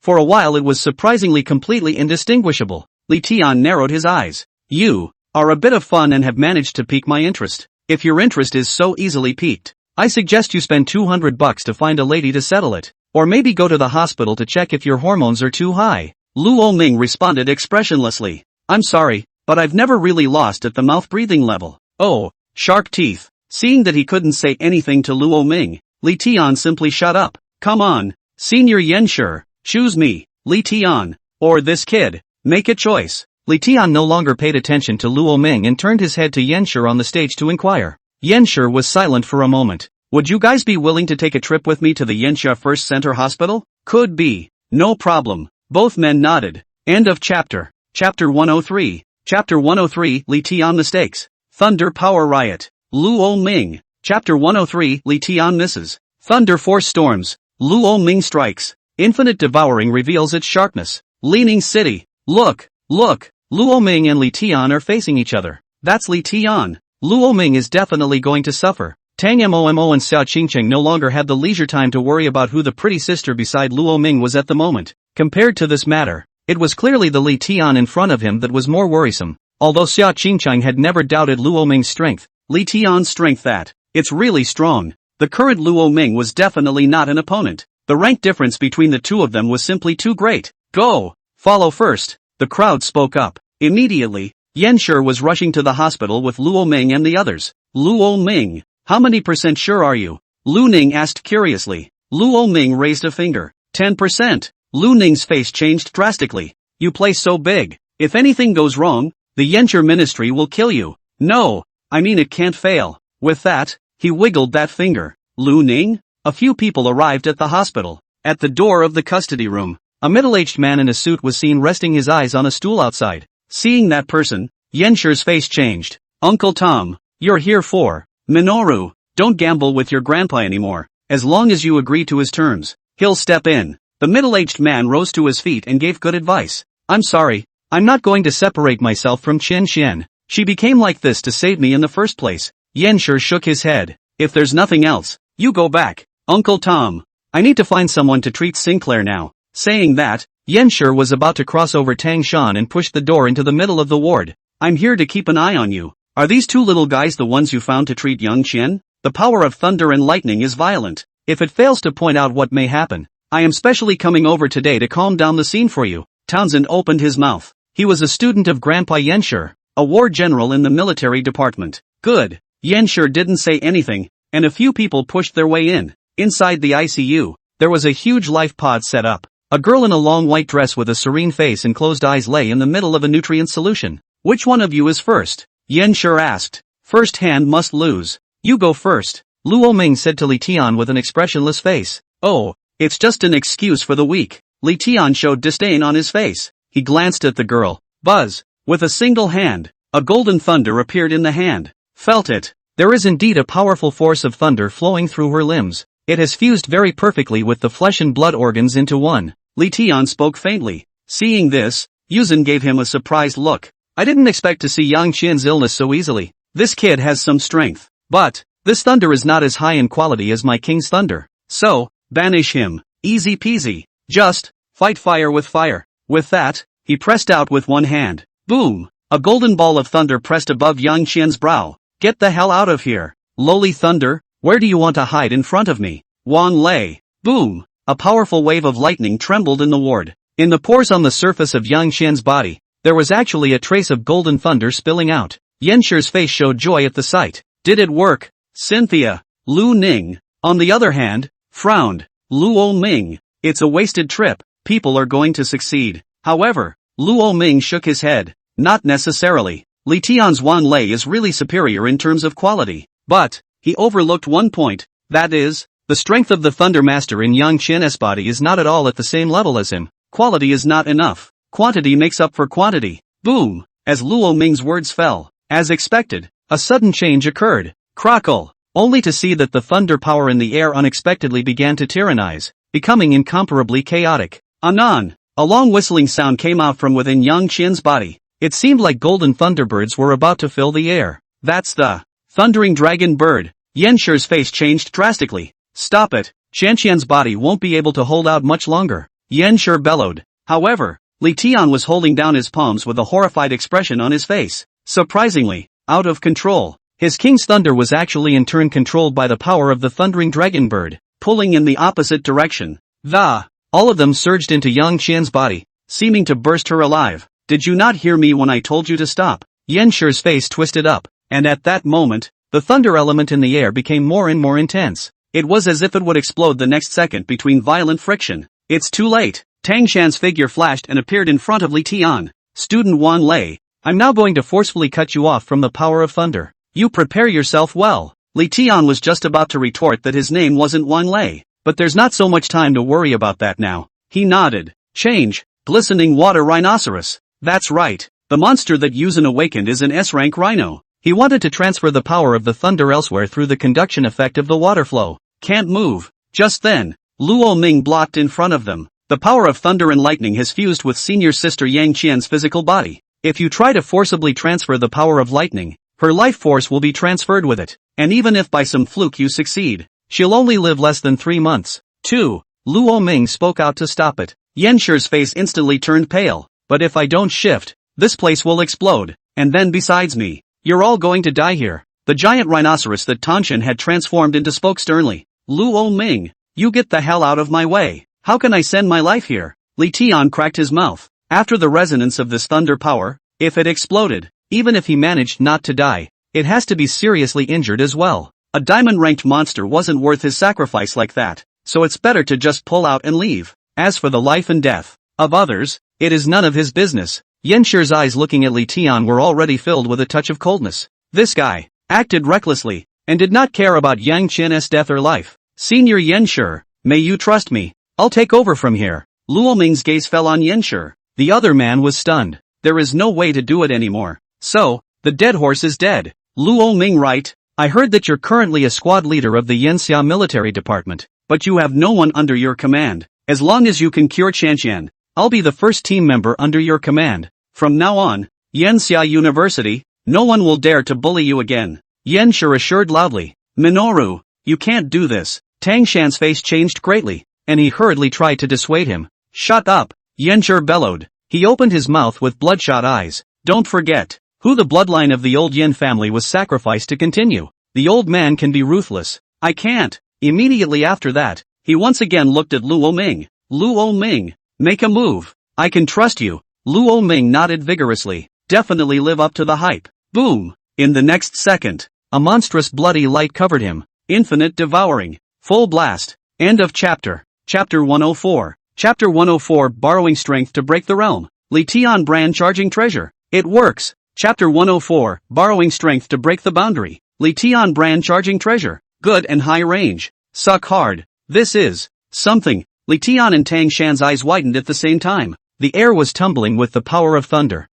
Speaker 1: For a while it was surprisingly completely indistinguishable. Li Tian narrowed his eyes. You are a bit of fun and have managed to pique my interest. If your interest is so easily piqued, I suggest you spend $200 to find a lady to settle it. Or maybe go to the hospital to check if your hormones are too high. Luo Ming responded expressionlessly. I'm sorry, but I've never really lost at the mouth breathing level. Oh, shark teeth. Seeing that he couldn't say anything to Luo Ming, Li Tian simply shut up. Come on, Senior Yenshi, choose me, Li Tian, or this kid. Make a choice. Li Tian no longer paid attention to Luo Ming and turned his head to Yenshi on the stage to inquire. Yenshi was silent for a moment. Would you guys be willing to take a trip with me to the Yenshi First Center Hospital? Could be. No problem. Both men nodded. End of chapter. Chapter 103. Chapter 103, Li Tian mistakes. Thunder Power Riot. Luo Ming. Chapter 103, Li Tian misses. Thunder Force Storms. Luo Ming strikes. Infinite Devouring reveals its sharpness. Leaning City. Look. Luo Ming and Li Tian are facing each other. That's Li Tian. Luo Ming is definitely going to suffer. Tang Momo and Xiao Qingcheng no longer had the leisure time to worry about who the pretty sister beside Luo Ming was at the moment. Compared to this matter, it was clearly the Li Tian in front of him that was more worrisome. Although Xiao Qingcheng had never doubted Luo Ming's strength, Li Tian's strength it's really strong. The current Luo Ming was definitely not an opponent. The rank difference between the two of them was simply too great. Go! Follow first. The crowd spoke up. Immediately, Yenshi was rushing to the hospital with Luo Ming and the others. Luo Ming, how many % sure are you? Lu Ning asked curiously. Luo Ming raised a finger. 10%. Lu Ning's face changed drastically. You play so big. If anything goes wrong, the Yenshi ministry will kill you. No, I mean it can't fail. With that, he wiggled that finger. Lu Ning? A few people arrived at the hospital. At the door of the custody room, a middle-aged man in a suit was seen resting his eyes on a stool outside. Seeing that person, Yenshi's face changed. Uncle Tom, you're here for Minoru. Don't gamble with your grandpa anymore. As long as you agree to his terms, he'll step in. The middle-aged man rose to his feet and gave good advice. I'm sorry, I'm not going to separate myself from Chen Xian. She became like this to save me in the first place. Yenshi shook his head. If there's nothing else, you go back. Uncle Tom, I need to find someone to treat Sinclair now. Saying that, Yenshi was about to cross over Tang Shan and push the door into the middle of the ward. I'm here to keep an eye on you. Are these two little guys the ones you found to treat young Qian? The power of thunder and lightning is violent. If it fails to point out what may happen, I am specially coming over today to calm down the scene for you. Townsend opened his mouth. He was a student of Grandpa Yenshi, a war general in the military department. Good. Yenshi didn't say anything, and a few people pushed their way in. Inside the ICU, there was a huge life pod set up. A girl in a long white dress with a serene face and closed eyes lay in the middle of a nutrient solution. Which one of you is first? Yenshi asked. First hand must lose. You go first. Luo Ming said to Li Tian with an expressionless face. Oh, it's just an excuse for the weak. Li Tian showed disdain on his face. He glanced at the girl. Buzz. With a single hand, a golden thunder appeared in the hand. Felt it. There is indeed a powerful force of thunder flowing through her limbs. It has fused very perfectly with the flesh and blood organs into one. Li Tian spoke faintly. Seeing this, Yuzhen gave him a surprised look. I didn't expect to see Yang Qian's illness so easily. This kid has some strength. But, this thunder is not as high in quality as my king's thunder. So, banish him. Easy peasy. Just, fight fire with fire. With that, he pressed out with one hand. Boom! A golden ball of thunder pressed above Yang Qian's brow. Get the hell out of here. Lowly thunder, where do you want to hide in front of me? Wan Lei. Boom! A powerful wave of lightning trembled in the ward. In the pores on the surface of Yang Qian's body, there was actually a trace of golden thunder spilling out. Yenshi's face showed joy at the sight. Did it work? Cynthia. Lu Ning, on the other hand, frowned. Luo Ming. It's a wasted trip. People are going to succeed. However, Luo Ming shook his head. Not necessarily. Li Tian's Wan Lei is really superior in terms of quality. But, he overlooked one point. That is, the strength of the Thunder Master in Yang Qian's body is not at all at the same level as him. Quality is not enough. Quantity makes up for quantity. Boom! As Luo Ming's words fell, as expected, a sudden change occurred. Crackle! only to see that the thunder power in the air unexpectedly began to tyrannize, becoming incomparably chaotic. Anon, a long whistling sound came out from within Yang Qian's body. It seemed like golden thunderbirds were about to fill the air. That's the thundering dragon bird. Yanshir's face changed drastically. Stop it, Qianqian's body won't be able to hold out much longer, Yanshir bellowed. However, Li Tian was holding down his palms with a horrified expression on his face. Surprisingly, out of control. His king's thunder was actually in turn controlled by the power of the thundering dragon bird, pulling in the opposite direction. All of them surged into Yang Qian's body, seeming to burst her alive. Did you not hear me when I told you to stop? Yanshir's face twisted up, and at that moment, the thunder element in the air became more and more intense. It was as if it would explode the next second between violent friction. It's too late. Tang Shan's figure flashed and appeared in front of Li Tian. Student Wan Lei, I'm now going to forcefully cut you off from the power of thunder. You prepare yourself well. Li Tian was just about to retort that his name wasn't Wan Lei, but there's not so much time to worry about that now. He nodded. Change, glistening water rhinoceros. That's right. The monster that Yuzhen awakened is an S-rank rhino. He wanted to transfer the power of the thunder elsewhere through the conduction effect of the water flow. Can't move. Just then, Luo Ming blocked in front of them. The power of thunder and lightning has fused with senior sister Yang Qian's physical body. If you try to forcibly transfer the power of lightning, her life force will be transferred with it, and even if by some fluke you succeed, she'll only live less than 3 months. 2. Luo Ming spoke out to stop it. Yanshir's face instantly turned pale. But if I don't shift, this place will explode, and then besides me, you're all going to die here. The giant rhinoceros that Tanshan had transformed into spoke sternly. Luo Ming, you get the hell out of my way. How can I send my life here? Li Tian cracked his mouth. After the resonance of this thunder power, if it exploded, even if he managed not to die, it has to be seriously injured as well. A diamond-ranked monster wasn't worth his sacrifice like that, so it's better to just pull out and leave. As for the life and death of others, it is none of his business. Yanshir's eyes looking at Li Tian were already filled with a touch of coldness. This guy acted recklessly, and did not care about Yang Qian's death or life. Senior Yanshir, may you trust me. I'll take over from here. Luo Ming's gaze fell on Yanshir. The other man was stunned. There is no way to do it anymore. So, the dead horse is dead. Luo Ming, right? I heard that you're currently a squad leader of the Yanxia military department, but you have no one under your command. As long as you can cure Qianqian, I'll be the first team member under your command. From now on, Yanxia University, no one will dare to bully you again. Yanshir assured loudly. Minoru, you can't do this. Tang Shan's face changed greatly, and he hurriedly tried to dissuade him. Shut up, Yanshir bellowed. He opened his mouth with bloodshot eyes. Don't forget, who the bloodline of the old Yin family was sacrificed to continue. The old man can be ruthless. I can't. Immediately after that, he once again looked at Luo Ming. Luo Ming, make a move. I can trust you. Luo Ming nodded vigorously. Definitely live up to the hype. Boom! In the next second, a monstrous bloody light covered him. Infinite devouring. Full blast. End of chapter. Chapter 104. Chapter 104, borrowing strength to break the realm. Li Tian brand charging treasure. It works. Chapter 104, borrowing strength to break the boundary. Li Tian brand charging treasure. Good and high range. Suck hard. This is something. Li Tian and Tang Shan's eyes widened at the same time. The air was tumbling with the power of thunder.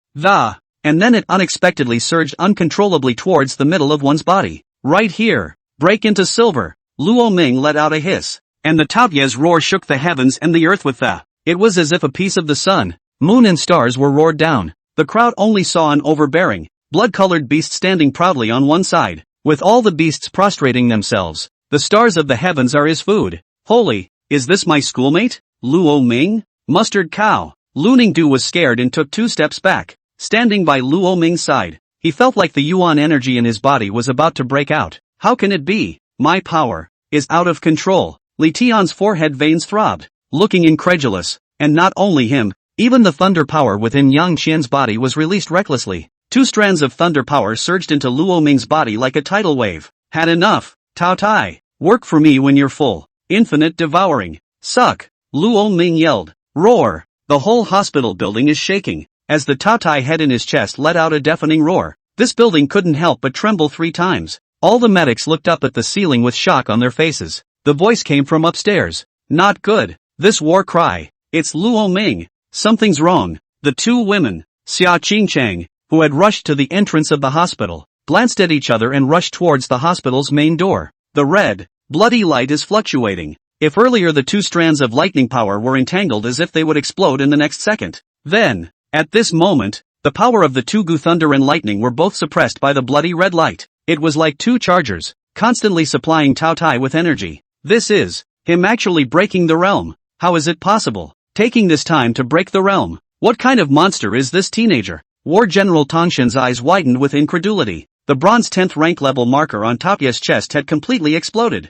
Speaker 1: And then it unexpectedly surged uncontrollably towards the middle of one's body. Right here. Break into silver. Luo Ming let out a hiss. And the Taoyu's roar shook the heavens and the earth with the. It was as if a piece of the sun, moon and stars were roared down. The crowd only saw an overbearing, blood-colored beast standing proudly on one side, with all the beasts prostrating themselves. The stars of the heavens are his food. Holy, is this my schoolmate? Luo Ming? Mustard cow. Lu Ningdu was scared and took 2 steps back. Standing by Luo Ming's side, he felt like the yuan energy in his body was about to break out. How can it be? My power is out of control. Li Tian's forehead veins throbbed, looking incredulous, and not only him, even the thunder power within Yang Qian's body was released recklessly. 2 strands of thunder power surged into Luo Ming's body like a tidal wave. Had enough. Tao Tai, work for me when you're full. Infinite devouring. Suck. Luo Ming yelled. Roar. The whole hospital building is shaking, as the Tao Tai head in his chest let out a deafening roar. This building couldn't help but tremble 3 times. All the medics looked up at the ceiling with shock on their faces. The voice came from upstairs. Not good. This war cry. It's Luo Ming. Something's wrong. The 2 women, Xia Qingchang, who had rushed to the entrance of the hospital, glanced at each other and rushed towards the hospital's main door. The red, bloody light is fluctuating. If earlier the two strands of lightning power were entangled as if they would explode in the next second, then, at this moment, the power of the two Gu thunder and lightning were both suppressed by the bloody red light. It was like two chargers, constantly supplying Tao Tai with energy. This is him actually breaking the realm. How is it possible? Taking this time to break the realm. What kind of monster is this teenager? War General Tongshin's eyes widened with incredulity. The bronze 10th rank level marker on Taoya's chest had completely exploded.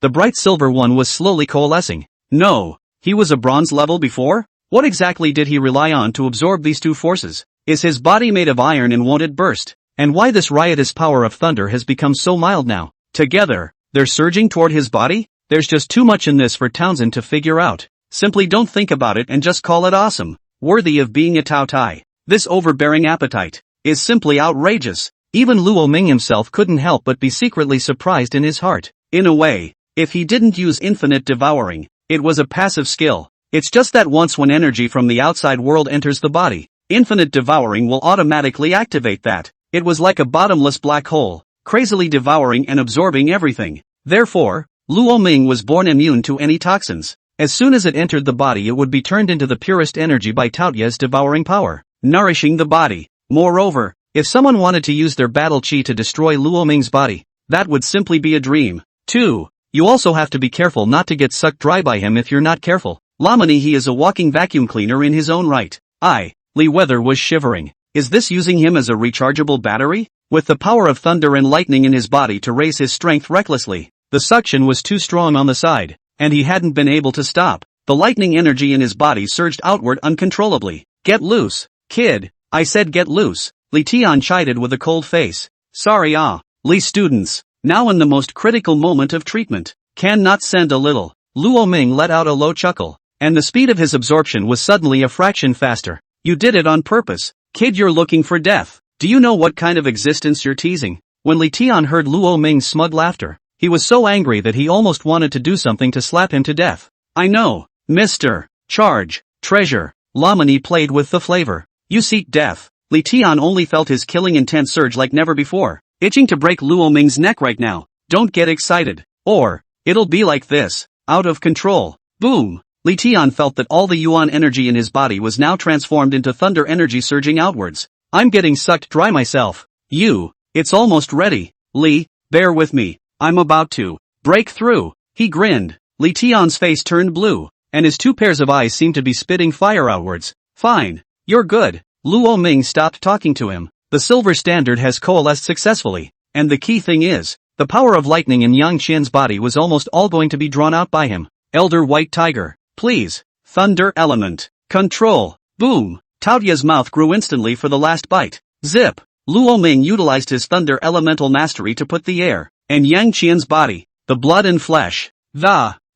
Speaker 1: The bright silver one was slowly coalescing. No, he was a bronze level before? What exactly did he rely on to absorb these two forces? Is his body made of iron and won't it burst? And why this riotous power of thunder has become so mild now? Together, they're surging toward his body? There's just too much in this for Townsend to figure out. Simply don't think about it and just call it awesome. Worthy of being a Tao Tai. This overbearing appetite is simply outrageous. Even Luo Ming himself couldn't help but be secretly surprised in his heart. In a way, if he didn't use infinite devouring, it was a passive skill. It's just that once when energy from the outside world enters the body, infinite devouring will automatically activate that. It was like a bottomless black hole, crazily devouring and absorbing everything. Therefore, Luo Ming was born immune to any toxins. As soon as it entered the body, it would be turned into the purest energy by Taoya's devouring power, nourishing the body. Moreover, if someone wanted to use their battle chi to destroy Luo Ming's body, that would simply be a dream. 2. You also have to be careful not to get sucked dry by him if you're not careful. Lamani, he is a walking vacuum cleaner in his own right. Lee Weather was shivering. Is this using him as a rechargeable battery? With the power of thunder and lightning in his body to raise his strength recklessly, the suction was too strong on the side, and he hadn't been able to stop. The lightning energy in his body surged outward uncontrollably. Get loose, kid. I said get loose. Li Tian chided with a cold face. Sorry Li students, now in the most critical moment of treatment, can not send a little. Luo Ming let out a low chuckle, and the speed of his absorption was suddenly a fraction faster. You did it on purpose. Kid, you're looking for death. Do you know what kind of existence you're teasing? When Li Tian heard Luo Ming's smug laughter, he was so angry that he almost wanted to do something to slap him to death. I know, Mr. Charge, Treasure. Lamani played with the flavor. You seek death. Li Tian only felt his killing intent surge like never before, itching to break Luo Ming's neck right now. Don't get excited, or it'll be like this, out of control. Boom! Li Tian felt that all the yuan energy in his body was now transformed into thunder energy surging outwards. I'm getting sucked dry myself. It's almost ready. Li, bear with me. I'm about to break through. He grinned. Li Tian's face turned blue, and his two pairs of eyes seemed to be spitting fire outwards. Fine. You're good. Luo Ming stopped talking to him. The silver standard has coalesced successfully, and the key thing is, the power of lightning in Yang Qian's body was almost all going to be drawn out by him. Elder White Tiger, please. Thunder element. Control. Boom. Taoya's mouth grew instantly for the last bite. Zip. Luo Ming utilized his thunder elemental mastery to put the air, and Yang Qian's body, the blood and flesh.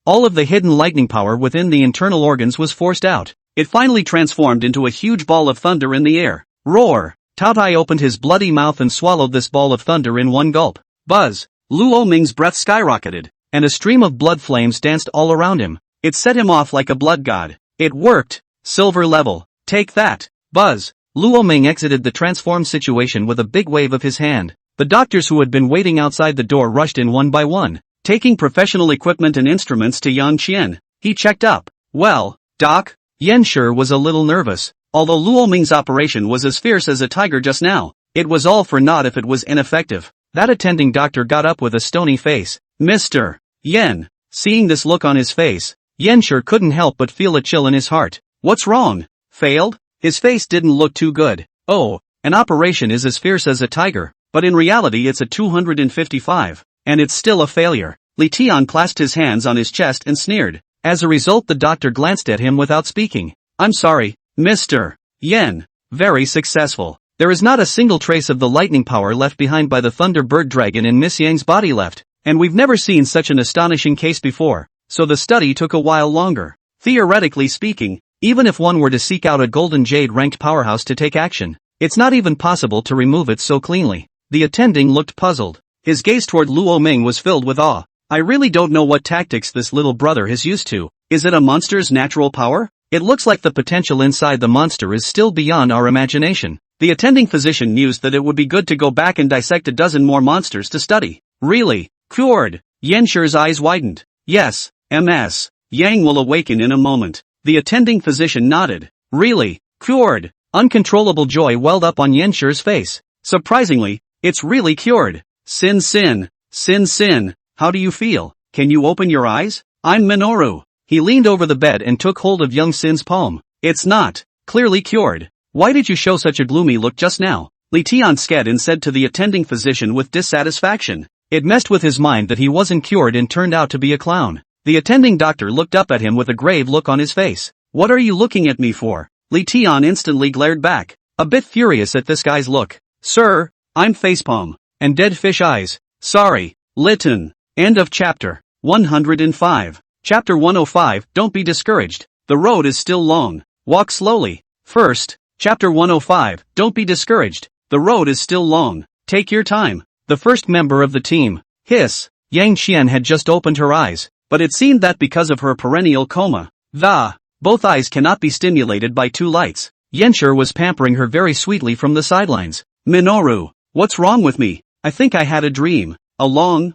Speaker 1: All of the hidden lightning power within the internal organs was forced out. It finally transformed into a huge ball of thunder in the air. Roar! Tao Tai opened his bloody mouth and swallowed this ball of thunder in one gulp. Buzz! Luo Ming's breath skyrocketed, and a stream of blood flames danced all around him. It set him off like a blood god. It worked! Silver level. Take that! Buzz! Luo Ming exited the transformed situation with a big wave of his hand. The doctors who had been waiting outside the door rushed in one by one, taking professional equipment and instruments to Yang Qian. He checked up. Well, Doc? Yan sure was a little nervous. Although Luo Ming's operation was as fierce as a tiger just now, it was all for naught if it was ineffective. That attending doctor got up with a stony face. Mr. Yan. Seeing this look on his face, Yan sure couldn't help but feel a chill in his heart. What's wrong? Failed? His face didn't look too good. Oh, an operation is as fierce as a tiger, but in reality it's a 255, and it's still a failure. Li Tian clasped his hands on his chest and sneered. As a result, the doctor glanced at him without speaking. I'm sorry, Mr. Yan. Very successful. There is not a single trace of the lightning power left behind by the Thunderbird Dragon in Miss Yang's body left, and we've never seen such an astonishing case before, so the study took a while longer. Theoretically speaking, even if one were to seek out a Golden Jade ranked powerhouse to take action, it's not even possible to remove it so cleanly. The attending looked puzzled. His gaze toward Luo Ming was filled with awe. I really don't know what tactics this little brother is used to. Is it a monster's natural power? It looks like the potential inside the monster is still beyond our imagination. The attending physician mused that it would be good to go back and dissect a dozen more monsters to study. Really? Cured? Yenshi's eyes widened. Yes, MS. Yang will awaken in a moment. The attending physician nodded. Really? Cured? Uncontrollable joy welled up on Yenshi's face. Surprisingly, it's really cured. Sin. How do you feel? Can you open your eyes? I'm Minoru. He leaned over the bed and took hold of young Sin's palm. It's not. Clearly cured. Why did you show such a gloomy look just now? Li Tian Skedin said to the attending physician with dissatisfaction. It messed with his mind that he wasn't cured and turned out to be a clown. The attending doctor looked up at him with a grave look on his face. What are you looking at me for? Li Tian instantly glared back, a bit furious at this guy's look. Sir, I'm facepalm. And dead fish eyes. Sorry. Litten. End of chapter. 105. Chapter 105, Don't be discouraged. The road is still long. Walk slowly. First. Chapter 105, Don't be discouraged. The road is still long. Take your time. The first member of the team. Hiss. Yang Qian had just opened her eyes, but it seemed that because of her perennial coma, both eyes cannot be stimulated by two lights. Yenshi was pampering her very sweetly from the sidelines. Minoru, what's wrong with me? I think I had a dream. A long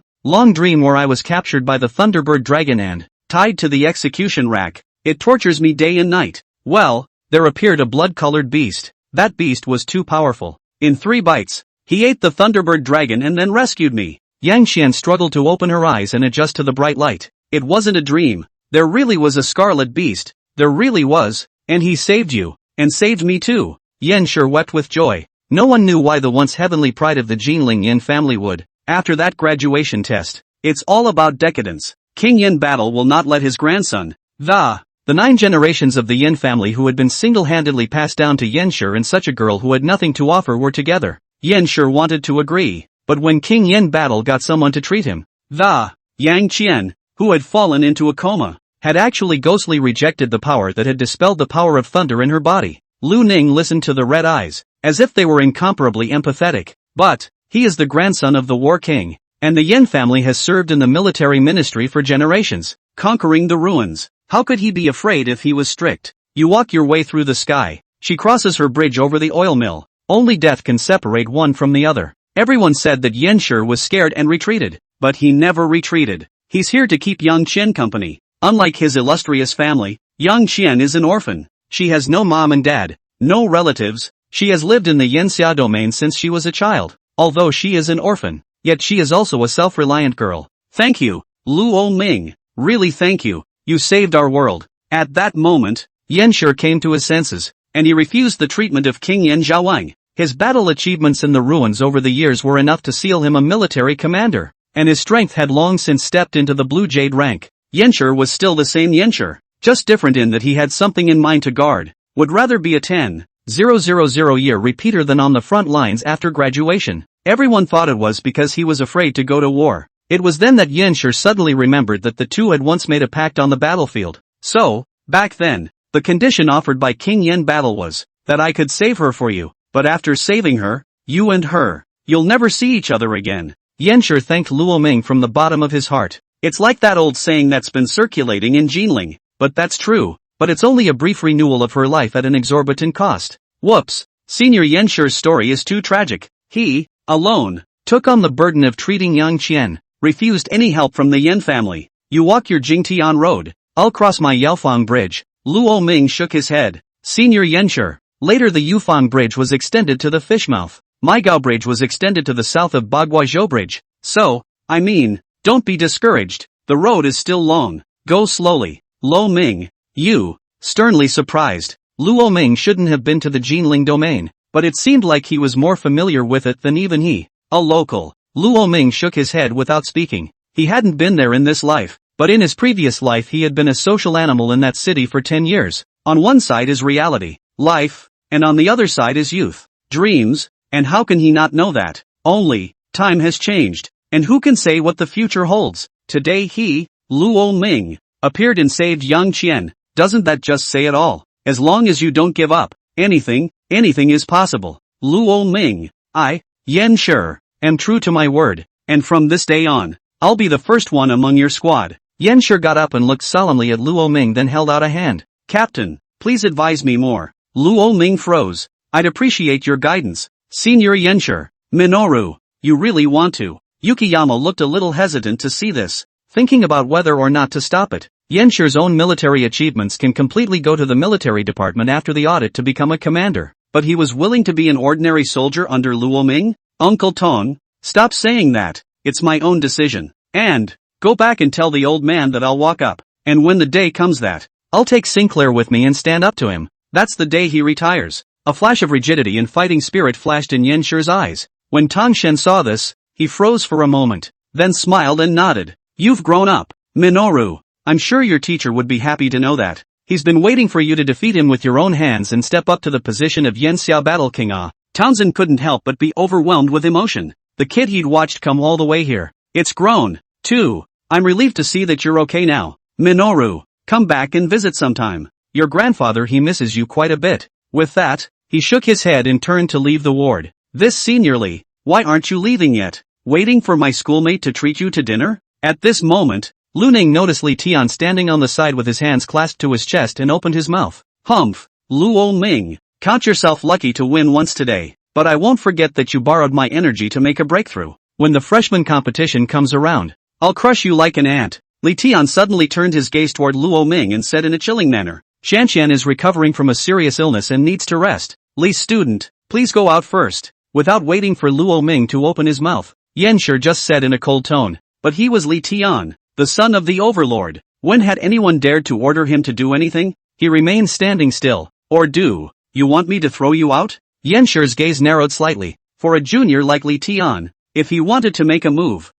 Speaker 1: dream where I was captured by the Thunderbird dragon and tied to the execution rack. It tortures me day and night. Well, there appeared a blood-colored beast. That beast was too powerful. In 3 bites, he ate the Thunderbird dragon and then rescued me. Yang Qian struggled to open her eyes and adjust to the bright light. It wasn't a dream. There really was a scarlet beast. There really was. And he saved you. And saved me too. Yenshi wept with joy. No one knew why the once heavenly pride of the Jinling Yin family would, after that graduation test. It's all about decadence. King Yin Battle will not let his grandson, the 9 generations of the Yin family who had been single-handedly passed down to Yenshi and such a girl who had nothing to offer were together. Yenshi wanted to agree, but when King Yin Battle got someone to treat him, the Yang Qian, who had fallen into a coma, had actually ghostly rejected the power that had dispelled the power of thunder in her body. Lu Ning listened to the red eyes, as if they were incomparably empathetic. But, he is the grandson of the War King, and the Yin family has served in the military ministry for generations, conquering the ruins. How could he be afraid if he was strict? You walk your way through the sky. She crosses her bridge over the oil mill. Only death can separate one from the other. Everyone said that Yenshi was scared and retreated, but he never retreated. He's here to keep Yang Qian company. Unlike his illustrious family, Yang Qian is an orphan. She has no mom and dad, no relatives. She has lived in the Yanxia domain since she was a child. Although she is an orphan, yet she is also a self-reliant girl. Thank you, Luo Ming. Really thank you. You saved our world. At that moment, Yenshi came to his senses, and he refused the treatment of King Yin Zhaowang. His battle achievements in the ruins over the years were enough to seal him a military commander, and his strength had long since stepped into the Blue Jade rank. Yenshi was still the same Yenshi, just different in that he had something in mind to guard. Would rather be a 10,000 year repeater than on the front lines after graduation. Everyone thought it was because he was afraid to go to war. It was then that Yenshi suddenly remembered that the two had once made a pact on the battlefield. So, back then, the condition offered by King Yin Battle was that I could save her for you, but after saving her, you and her, you'll never see each other again. Yenshi thanked Luo Ming from the bottom of his heart. It's like that old saying that's been circulating in Jinling, but that's true, but it's only a brief renewal of her life at an exorbitant cost. Whoops, Senior Yenshi's story is too tragic. He, alone, took on the burden of treating Yang Qian, refused any help from the Yin family. You walk your Jingtian road, I'll cross my Yaofang bridge. Luo Ming shook his head. Senior Yenshi. Later the Yufang bridge was extended to the Fishmouth. Maigao bridge was extended to the south of Baguizhou bridge. So, I mean, don't be discouraged. The road is still long. Go slowly. Luo Ming. You, sternly surprised. Luo Ming shouldn't have been to the Jinling domain, but it seemed like he was more familiar with it than even he. A local. Luo Ming shook his head without speaking. He hadn't been there in this life, but in his previous life he had been a social animal in that city for 10 years. On one side is reality, life, and on the other side is youth, dreams, and how can he not know that? Only, time has changed, and who can say what the future holds? Today he, Luo Ming, appeared and saved Yang Qian. Doesn't that just say it all? As long as you don't give up, anything is possible. Luo Ming, I, Yenshi, am true to my word, and from this day on, I'll be the first one among your squad. Yenshi got up and looked solemnly at Luo Ming, then held out a hand. Captain, please advise me more. Luo Ming froze. I'd appreciate your guidance. Senior Yenshur. Minoru. You really want to? Yukiyama looked a little hesitant to see this, thinking about whether or not to stop it. Yenshur's own military achievements can completely go to the military department after the audit to become a commander, but he was willing to be an ordinary soldier under Luo Ming? Uncle Tong, stop saying that. It's my own decision. And, go back and tell the old man that I'll walk up, and when the day comes that, I'll take Sinclair with me and stand up to him. That's the day he retires. A flash of rigidity and fighting spirit flashed in Yenshur's eyes. When Tang Shen saw this, he froze for a moment, then smiled and nodded. You've grown up, Minoru. I'm sure your teacher would be happy to know that. He's been waiting for you to defeat him with your own hands and step up to the position of Yanxiao Battle King. Townsend couldn't help but be overwhelmed with emotion. The kid he'd watched come all the way here. It's grown, too. I'm relieved to see that you're okay now. Minoru, come back and visit sometime. Your grandfather he misses you quite a bit. With that, he shook his head and turned to leave the ward. This seniorly, why aren't you leaving yet? Waiting for my schoolmate to treat you to dinner? At this moment, Lu Ning noticed Li Tian standing on the side with his hands clasped to his chest and opened his mouth. Humph, Luo Ming, count yourself lucky to win once today, but I won't forget that you borrowed my energy to make a breakthrough. When the freshman competition comes around, I'll crush you like an ant. Li Tian suddenly turned his gaze toward Luo Ming and said in a chilling manner, Shanshan is recovering from a serious illness and needs to rest. Li's student, please go out first. Without waiting for Luo Ming to open his mouth, Yenshur just said in a cold tone, but he was Li Tian, the son of the overlord. When had anyone dared to order him to do anything? He remained standing still. Or do you want me to throw you out? Yenshur's gaze narrowed slightly. For a junior like Li Tian, if he wanted to make a move,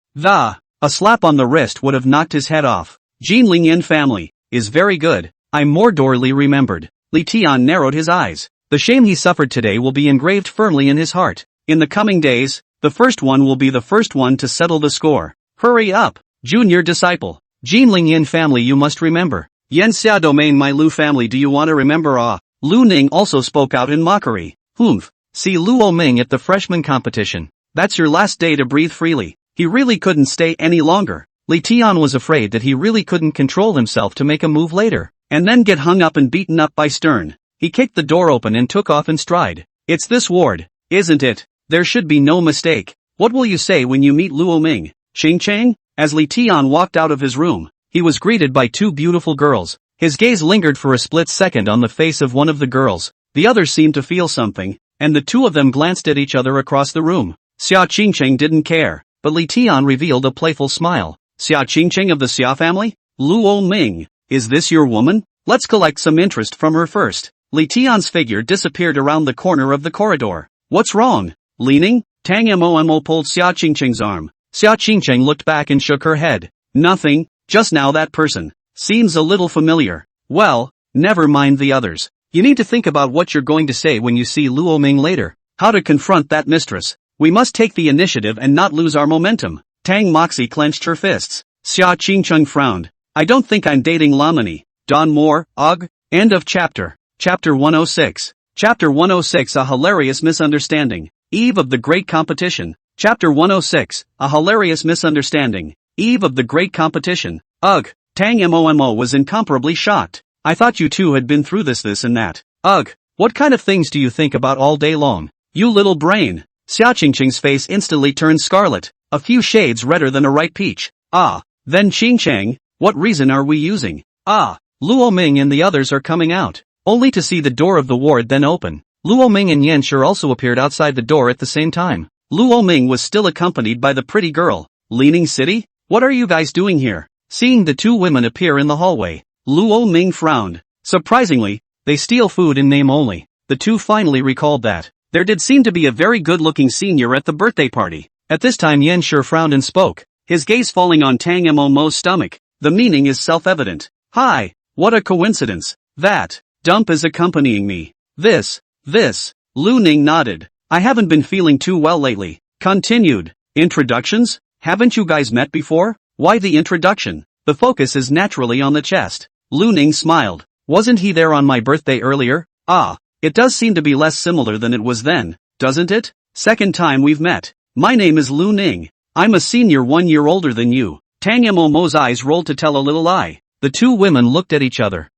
Speaker 1: a slap on the wrist would have knocked his head off. Jinling Yin family is very good. I'm more Li remembered. Li Tian narrowed his eyes. The shame he suffered today will be engraved firmly in his heart. In the coming days, the first one will be the first one to settle the score. Hurry up, junior disciple. Jinling Yin family you must remember. Yanxia domain my Lu family do you want to remember? Lu Ning also spoke out in mockery. Humph. See Luo Ming at the freshman competition. That's your last day to breathe freely. He really couldn't stay any longer. Li Tian was afraid that he really couldn't control himself to make a move later, and then get hung up and beaten up by Stern. He kicked the door open and took off in stride. It's this ward, isn't it? There should be no mistake. What will you say when you meet Luo Ming? Ching Chang? As Li Tian walked out of his room, he was greeted by two beautiful girls. His gaze lingered for a split second on the face of one of the girls. The other seemed to feel something, and the two of them glanced at each other across the room. Xia Qingcheng didn't care, but Li Tian revealed a playful smile. Xia Qingcheng of the Xia family? Luo Ming, is this your woman? Let's collect some interest from her first. Li Tian's figure disappeared around the corner of the corridor. What's wrong? Leaning? Tang Mo pulled Xia Qingcheng's arm. Xia Qingcheng looked back and shook her head. Nothing, just now that person seems a little familiar. Well, never mind the others. You need to think about what you're going to say when you see Luo Ming later. How to confront that mistress. We must take the initiative and not lose our momentum. Tang Moxie clenched her fists. Xia Qingcheng frowned. I don't think I'm dating Lamini. Don Moore, Ugh. End of chapter. Chapter 106. Chapter 106 A hilarious misunderstanding. Eve of the great competition. Chapter 106, A hilarious misunderstanding. Eve of the great competition. Ugh. Tang Mo was incomparably shocked. I thought you two had been through this and that. Ugh. What kind of things do you think about all day long? You little brain. Xia Qingcheng's face instantly turned scarlet, a few shades redder than a ripe peach. Then Qingcheng, what reason are we using? Luo Ming and the others are coming out, only to see the door of the ward then open. Luo Ming and Yenshur also appeared outside the door at the same time. Luo Ming was still accompanied by the pretty girl. Leaning City? What are you guys doing here? Seeing the two women appear in the hallway, Luo Ming frowned. Surprisingly, they steal food in name only. The two finally recalled that there did seem to be a very good-looking senior at the birthday party. At this time Yenshur frowned and spoke, his gaze falling on Tang Mo's stomach. The meaning is self-evident. Hi, what a coincidence. That dump is accompanying me. This. Lu Ning nodded. I haven't been feeling too well lately. Continued. Introductions? Haven't you guys met before? Why the introduction? The focus is naturally on the chest. Lu Ning smiled. Wasn't he there on my birthday earlier? It does seem to be less similar than it was then, doesn't it? Second time we've met. My name is Lu Ning. I'm a senior 1 year older than you. Tang Mo's eyes rolled to tell a little lie. The two women looked at each other.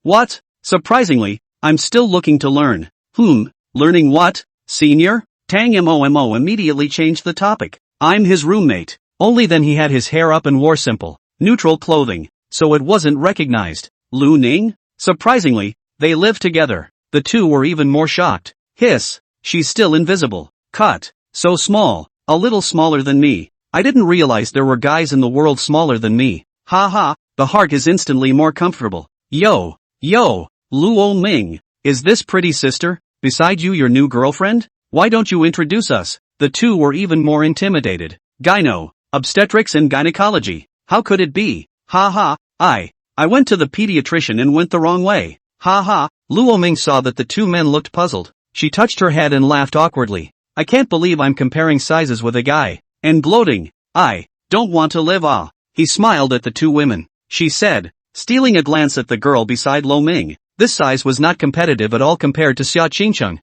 Speaker 1: What? Surprisingly, I'm still looking to learn. Learning what? Senior? Tang Mo immediately changed the topic. I'm his roommate. Only then he had his hair up and wore simple, neutral clothing, so it wasn't recognized. Lu Ning? Surprisingly, they lived together. The two were even more shocked. Hiss. She's still invisible. Cut. So small. A little smaller than me. I didn't realize there were guys in the world smaller than me. Ha. The heart is instantly more comfortable. Yo. Luo Ming. Is this pretty sister, beside you your new girlfriend? Why don't you introduce us? The two were even more intimidated. Gyno. Obstetrics and gynecology. How could it be? Ha. I went to the pediatrician and went the wrong way. Ha. Luo Ming saw that the two men looked puzzled. She touched her head and laughed awkwardly. I can't believe I'm comparing sizes with a guy. And gloating. I don't want to live. He smiled at the two women. She said, stealing a glance at the girl beside Lo Ming. This size was not competitive at all compared to Xia Qingcheng.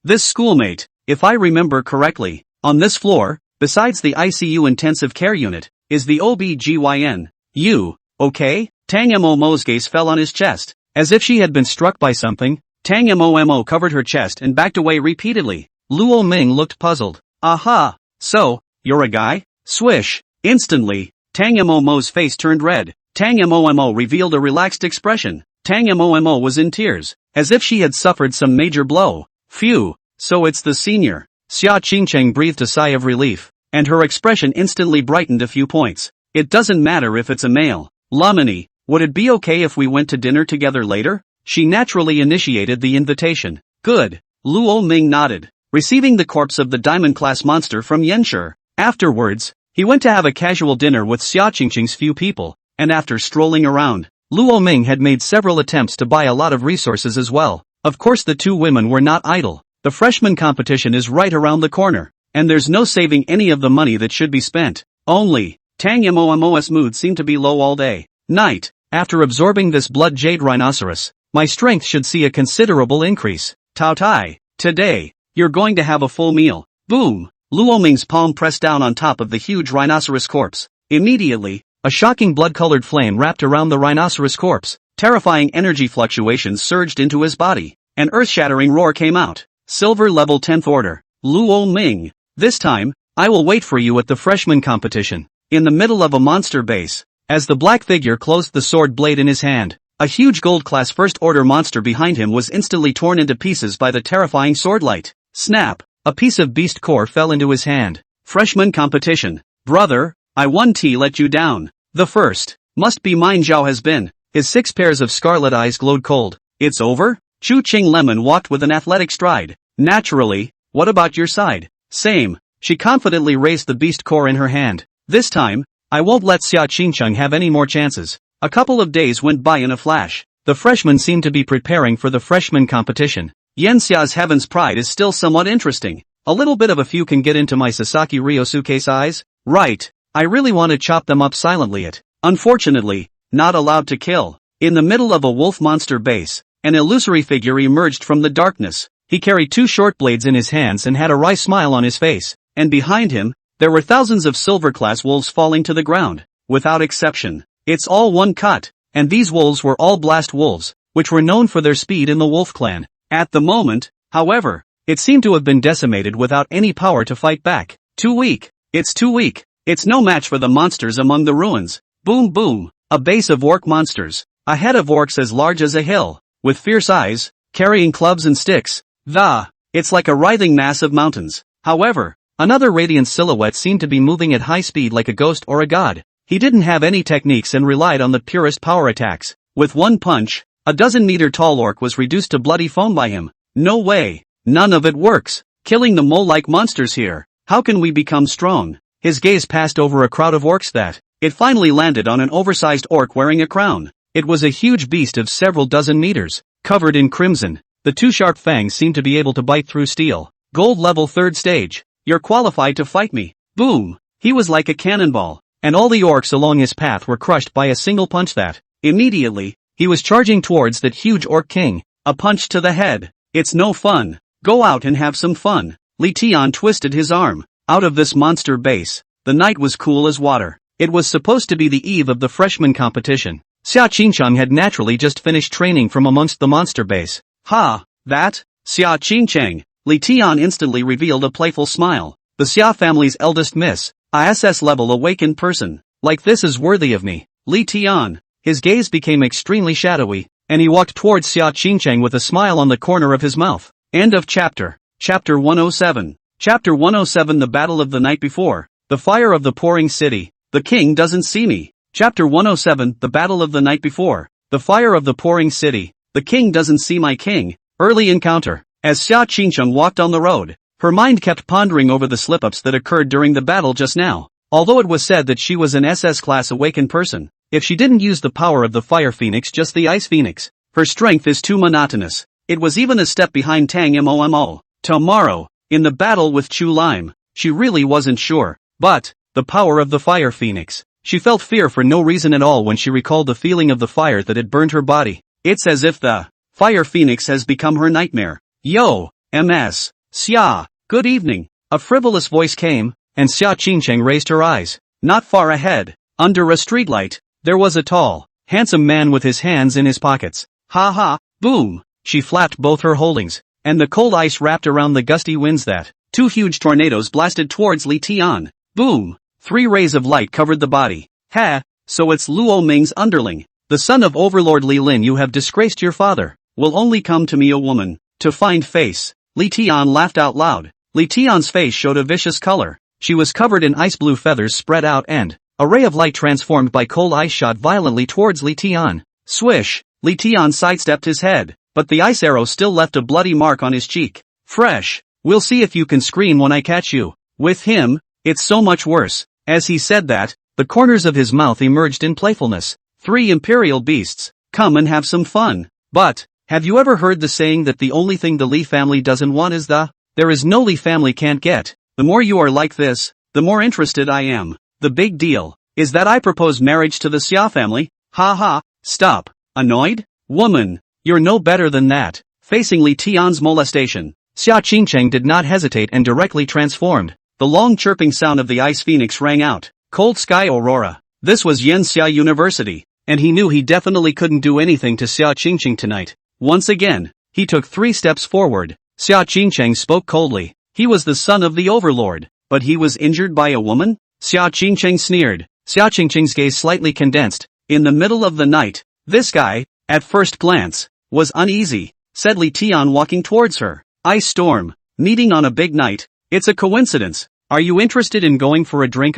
Speaker 1: This schoolmate, if I remember correctly, on this floor, besides the ICU intensive care unit, is the OBGYN. You, okay? Tang Mo's gaze fell on his chest. As if she had been struck by something, Tang Mo covered her chest and backed away repeatedly. Luo Ming looked puzzled. Aha! So, you're a guy? Swish! Instantly, Tang Mo's face turned red. Tang Mo revealed a relaxed expression. Tang Mo was in tears, as if she had suffered some major blow. Phew, so it's the senior. Xia Qingcheng breathed a sigh of relief, and her expression instantly brightened a few points. It doesn't matter if it's a male. Lamini, would it be okay if we went to dinner together later? She naturally initiated the invitation. Good. Luo Ming nodded, receiving the corpse of the diamond-class monster from Yanshi. Afterwards, he went to have a casual dinner with Xia Qingcheng's few people, and after strolling around, Luo Ming had made several attempts to buy a lot of resources as well. Of course the two women were not idle. The freshman competition is right around the corner, and there's no saving any of the money that should be spent. Only, Tang Mo's mood seemed to be low all day. Night. After absorbing this blood jade rhinoceros, my strength should see a considerable increase. Tao Tai, today, you're going to have a full meal. Boom! Luo Ming's palm pressed down on top of the huge rhinoceros corpse. Immediately, a shocking blood-colored flame wrapped around the rhinoceros corpse. Terrifying energy fluctuations surged into his body. An earth-shattering roar came out. Silver level 10th order. Luo Ming. This time, I will wait for you at the freshman competition. In the middle of a monster base. As the black figure closed the sword blade in his hand, a huge gold-class first-order monster behind him was instantly torn into pieces by the terrifying swordlight. Snap! A piece of beast core fell into his hand. Freshman competition. Brother, I won. Let you down. The first. Must be mine. Zhao has been. His 6 pairs of scarlet eyes glowed cold. It's over? Chu Ching Lemon walked with an athletic stride. Naturally. What about your side? Same. She confidently raised the beast core in her hand. This time, I won't let Xia Qingcheng have any more chances. A couple of days went by in a flash. The freshmen seemed to be preparing for the freshman competition. Yan Xia's Heaven's Pride is still somewhat interesting. A little bit of a few can get into my Sasaki Ryosuke's eyes. Right. I really want to chop them up silently. Unfortunately, not allowed to kill. In the middle of a wolf monster base, an illusory figure emerged from the darkness. He carried 2 short blades in his hands and had a wry smile on his face. And behind him, there were thousands of silver-class wolves falling to the ground. Without exception. It's all one cut. And these wolves were all blast wolves, which were known for their speed in the wolf clan. At the moment, however, it seemed to have been decimated without any power to fight back. Too weak. It's too weak. It's no match for the monsters among the ruins. Boom boom. A base of orc monsters. A head of orcs as large as a hill, with fierce eyes, carrying clubs and sticks. It's like a writhing mass of mountains. However, another radiant silhouette seemed to be moving at high speed like a ghost or a god. He didn't have any techniques and relied on the purest power attacks. With one punch, a dozen-meter-tall orc was reduced to bloody foam by him. No way. None of it works. Killing the mole-like monsters here. How can we become strong? His gaze passed over a crowd of orcs that, it finally landed on an oversized orc wearing a crown. It was a huge beast of several dozen meters, covered in crimson. The 2 sharp fangs seemed to be able to bite through steel. Gold level 3rd stage. You're qualified to fight me. Boom. He was like a cannonball, and all the orcs along his path were crushed by a single punch that, immediately, he was charging towards that huge orc king. A punch to the head. It's no fun. Go out and have some fun. Li Tian twisted his arm. Out of this monster base, the night was cool as water. It was supposed to be the eve of the freshman competition. Xia Qingcheng had naturally just finished training from amongst the monster base. That? Xia Qingcheng. Li Tian instantly revealed a playful smile. The Xia family's eldest miss, a SS level awakened person. Like this is worthy of me. Li Tian. His gaze became extremely shadowy, and he walked towards Xia Qingcheng with a smile on the corner of his mouth. End of chapter. Chapter 107. Chapter 107 The Battle of the Night Before. The Fire of the Pouring City. The King Doesn't See Me. Chapter 107 The Battle of the Night Before. The Fire of the Pouring City. The King Doesn't See My King. Early encounter. As Xia Qingcheng walked on the road, her mind kept pondering over the slip-ups that occurred during the battle just now. Although it was said that she was an SS-class awakened person, if she didn't use the power of the Fire Phoenix, just the Ice Phoenix, her strength is too monotonous. It was even a step behind Tang Momo. Tomorrow, in the battle with Chu Lime, she really wasn't sure. But, the power of the Fire Phoenix. She felt fear for no reason at all when she recalled the feeling of the fire that had burned her body. It's as if the Fire Phoenix has become her nightmare. Yo, MS. Xia, good evening. A frivolous voice came, and Xia Qingcheng raised her eyes. Not far ahead, under a streetlight, there was a tall, handsome man with his hands in his pockets. Ha ha, boom! She flapped both her holdings, and the cold ice wrapped around the gusty winds that, two huge tornadoes blasted towards Li Tian. Boom! 3 rays of light covered the body. Ha! So it's Luo Ming's underling. The son of Overlord Li Lin. You have disgraced your father. Will only come to me a woman, to find face. Li Tian laughed out loud. Li Tian's face showed a vicious color. She was covered in ice blue feathers spread out and, a ray of light transformed by cold ice shot violently towards Li Tian. Swish! Li Tian sidestepped his head, but the ice arrow still left a bloody mark on his cheek. Fresh! We'll see if you can scream when I catch you. With him, it's so much worse. As he said that, the corners of his mouth emerged in playfulness. 3 imperial beasts, come and have some fun. But, have you ever heard the saying that the only thing the Li family doesn't want is there is no Li family can't get. The more you are like this, the more interested I am. The big deal is that I propose marriage to the Xia family. Ha ha, stop. Annoyed? Woman, you're no better than that. Facing Li Tian's molestation, Xia Qingcheng did not hesitate and directly transformed. The long chirping sound of the Ice Phoenix rang out. Cold Sky Aurora. This was Yanxia University, and he knew he definitely couldn't do anything to Xia Qingcheng tonight. Once again, he took 3 steps forward. Xia Qingcheng spoke coldly. He was the son of the Overlord, but he was injured by a woman? Xia Qingcheng sneered. Xia Qingcheng's gaze slightly condensed. In the middle of the night, this guy, at first glance, was uneasy, said Li Tian walking towards her. Ice storm. Meeting on a big night. It's a coincidence. Are you interested in going for a drink?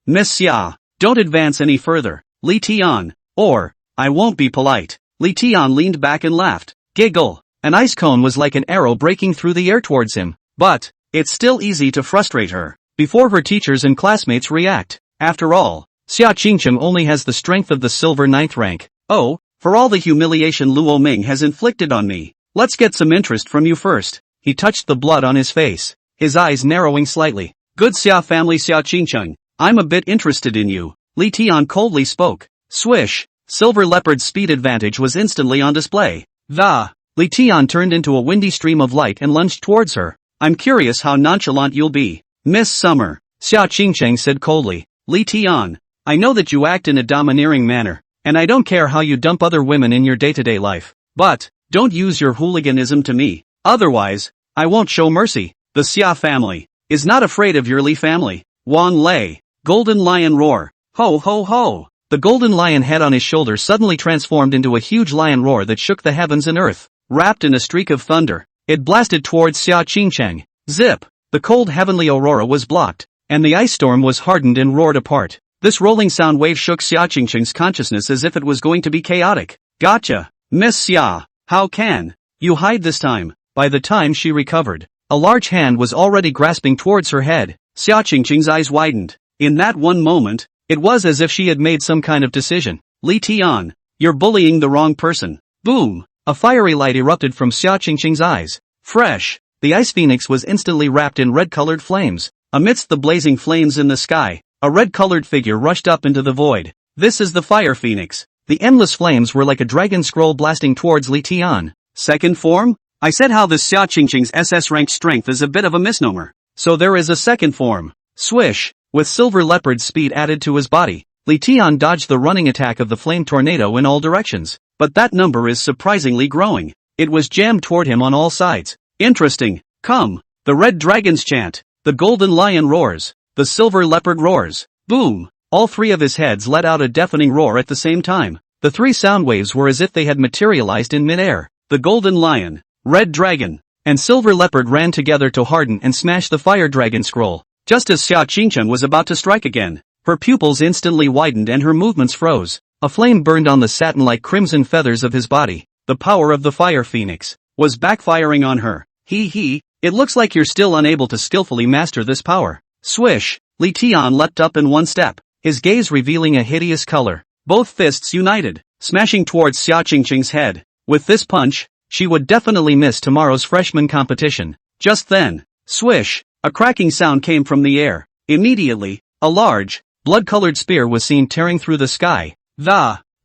Speaker 1: Miss Xia, don't advance any further. Li Tian, or, I won't be polite. Li Tian leaned back and laughed. Giggle. An ice cone was like an arrow breaking through the air towards him. But, it's still easy to frustrate her, before her teachers and classmates react. After all, Xia Qingcheng only has the strength of the silver 9th rank. Oh, for all the humiliation Luo Ming has inflicted on me, let's get some interest from you first. He touched the blood on his face, his eyes narrowing slightly. Good Xia family Xia Qingcheng, I'm a bit interested in you. Li Tian coldly spoke. Swish! Silver Leopard's speed advantage was instantly on display. Li Tian turned into a windy stream of light and lunged towards her. I'm curious how nonchalant you'll be. Miss Summer, Xia Qingcheng said coldly. Li Tian, I know that you act in a domineering manner, and I don't care how you dump other women in your day-to-day life. But, don't use your hooliganism to me. Otherwise, I won't show mercy. The Xia family is not afraid of your Li family. Wan Lei, Golden Lion roar. Ho ho ho! The golden lion head on his shoulder suddenly transformed into a huge lion roar that shook the heavens and earth. Wrapped in a streak of thunder, it blasted towards Xia Qingcheng. Zip! The cold heavenly aurora was blocked, and the ice storm was hardened and roared apart. This rolling sound wave shook Xia Qingcheng's consciousness as if it was going to be chaotic. Gotcha! Miss Xia, how can you hide this time? By the time she recovered, a large hand was already grasping towards her head. Xia Qingcheng's eyes widened. In that one moment, it was as if she had made some kind of decision. Li Tian, you're bullying the wrong person. Boom! A fiery light erupted from Xia Qingcheng's eyes. Fresh! The Ice Phoenix was instantly wrapped in red-colored flames. Amidst the blazing flames in the sky, a red-colored figure rushed up into the void. This is the Fire Phoenix. The endless flames were like a dragon scroll blasting towards Li Tian. Second form? I said how this Xia Qingcheng's SS-ranked strength is a bit of a misnomer. So there is a second form. Swish! With Silver Leopard's speed added to his body, Li Tian dodged the running attack of the flame tornado in all directions. But that number is surprisingly growing. It was jammed toward him on all sides. Interesting. Come. The red dragons chant. The golden lion roars. The silver leopard roars. Boom. All three of his heads let out a deafening roar at the same time. The three sound waves were as if they had materialized in midair. The golden lion, red dragon, and silver leopard ran together to harden and smash the fire dragon scroll. Just as Xia Qingchen was about to strike again, her pupils instantly widened and her movements froze. A flame burned on the satin-like crimson feathers of his body. The power of the fire phoenix was backfiring on her. It looks like you're still unable to skillfully master this power. Swish! Li Tian leapt up in one step, his gaze revealing a hideous color. Both fists united, smashing towards Xia Qingqing's head. With this punch, she would definitely miss tomorrow's freshman competition. Just then, swish! A cracking sound came from the air. Immediately, a large, blood-colored spear was seen tearing through the sky.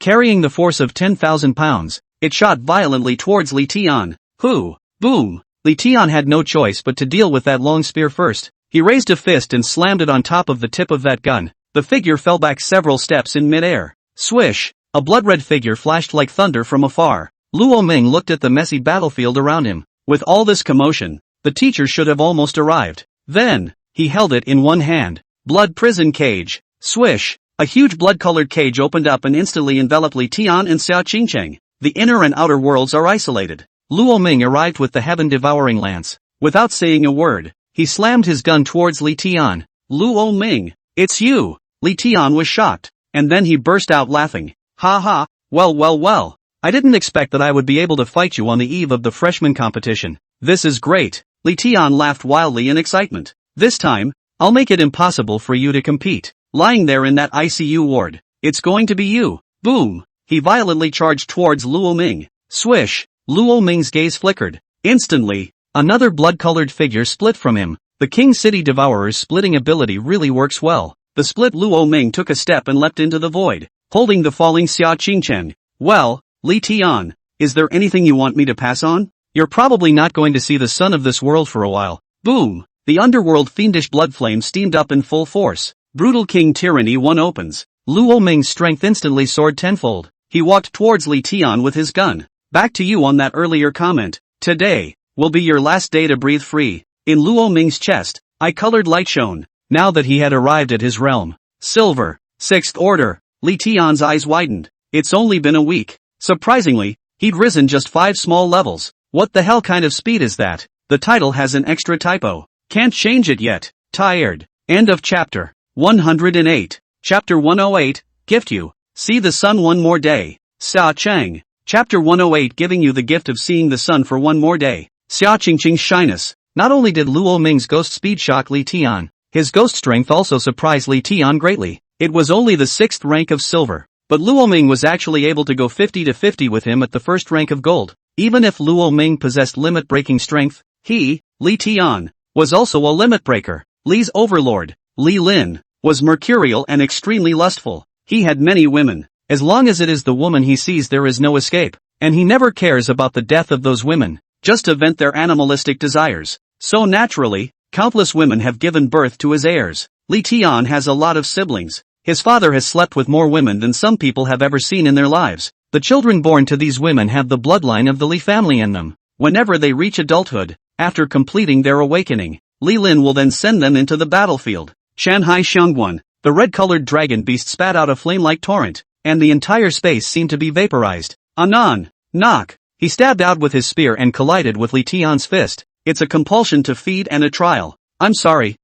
Speaker 1: Carrying the force of 10,000 pounds, it shot violently towards Li Tian. Boom! Li Tian had no choice but to deal with that long spear first. He raised a fist and slammed it on top of the tip of that gun. The figure fell back several steps in midair. Swish! A blood-red figure flashed like thunder from afar. Luo Ming looked at the messy battlefield around him. With all this commotion, the teacher should have almost arrived. Then, he held it in one hand. Blood prison cage. Swish! A huge blood-colored cage opened up and instantly enveloped Li Tian and Xia Qingcheng. The inner and outer worlds are isolated. Luo Ming arrived with the heaven-devouring lance. Without saying a word, he slammed his gun towards Li Tian. Luo Ming, it's you! Li Tian was shocked, and then he burst out laughing. Ha! Well. I didn't expect that I would be able to fight you on the eve of the freshman competition. This is great. Li Tian laughed wildly in excitement. This time, I'll make it impossible for you to compete. Lying there in that ICU ward, it's going to be you. Boom! He violently charged towards Luo Ming. Swish! Luo Ming's gaze flickered. Instantly, another blood-colored figure split from him. The King City Devourer's splitting ability really works well. The split Luo Ming took a step and leapt into the void, holding the falling Xia Qingchen. Well, Li Tian, is there anything you want me to pass on? You're probably not going to see the sun of this world for a while. Boom! The underworld fiendish blood flame steamed up in full force. Brutal King Tyranny 1 opens. Luo Ming's strength instantly soared tenfold. He walked towards Li Tian with his gun. Back to you on that earlier comment. Today will be your last day to breathe free. In Luo Ming's chest, eye-colored light shone. Now that he had arrived at his realm. Silver, 6th order. Li Tian's eyes widened. It's only been a week. Surprisingly, he'd risen just 5 small levels. What the hell kind of speed is that? The title has an extra typo. Can't change it yet. Tired. End of chapter 108. Chapter 108, gift you. See the sun one more day. Xia Cheng. Chapter 108 giving you the gift of seeing the sun for one more day. Xia Qingqing's shyness. Not only did Luo Ming's ghost speed shock Li Tian, his ghost strength also surprised Li Tian greatly. It was only the 6th rank of silver, but Luo Ming was actually able to go 50-50 with him at the 1st rank of gold. Even if Luo Ming possessed limit-breaking strength, he, Li Tian, was also a limit breaker. Li's overlord, Li Lin, was mercurial and extremely lustful. He had many women. As long as it is the woman he sees, there is no escape, and he never cares about the death of those women, just to vent their animalistic desires. So naturally, countless women have given birth to his heirs. Li Tian has a lot of siblings. His father has slept with more women than some people have ever seen in their lives. The children born to these women have the bloodline of the Li family in them. Whenever they reach adulthood, after completing their awakening, Li Lin will then send them into the battlefield. Shanhai Xiangguan, the red-colored dragon beast spat out a flame-like torrent, and the entire space seemed to be vaporized. Anan! Knock! He stabbed out with his spear and collided with Li Tian's fist. It's a compulsion to feed and a trial. I'm sorry,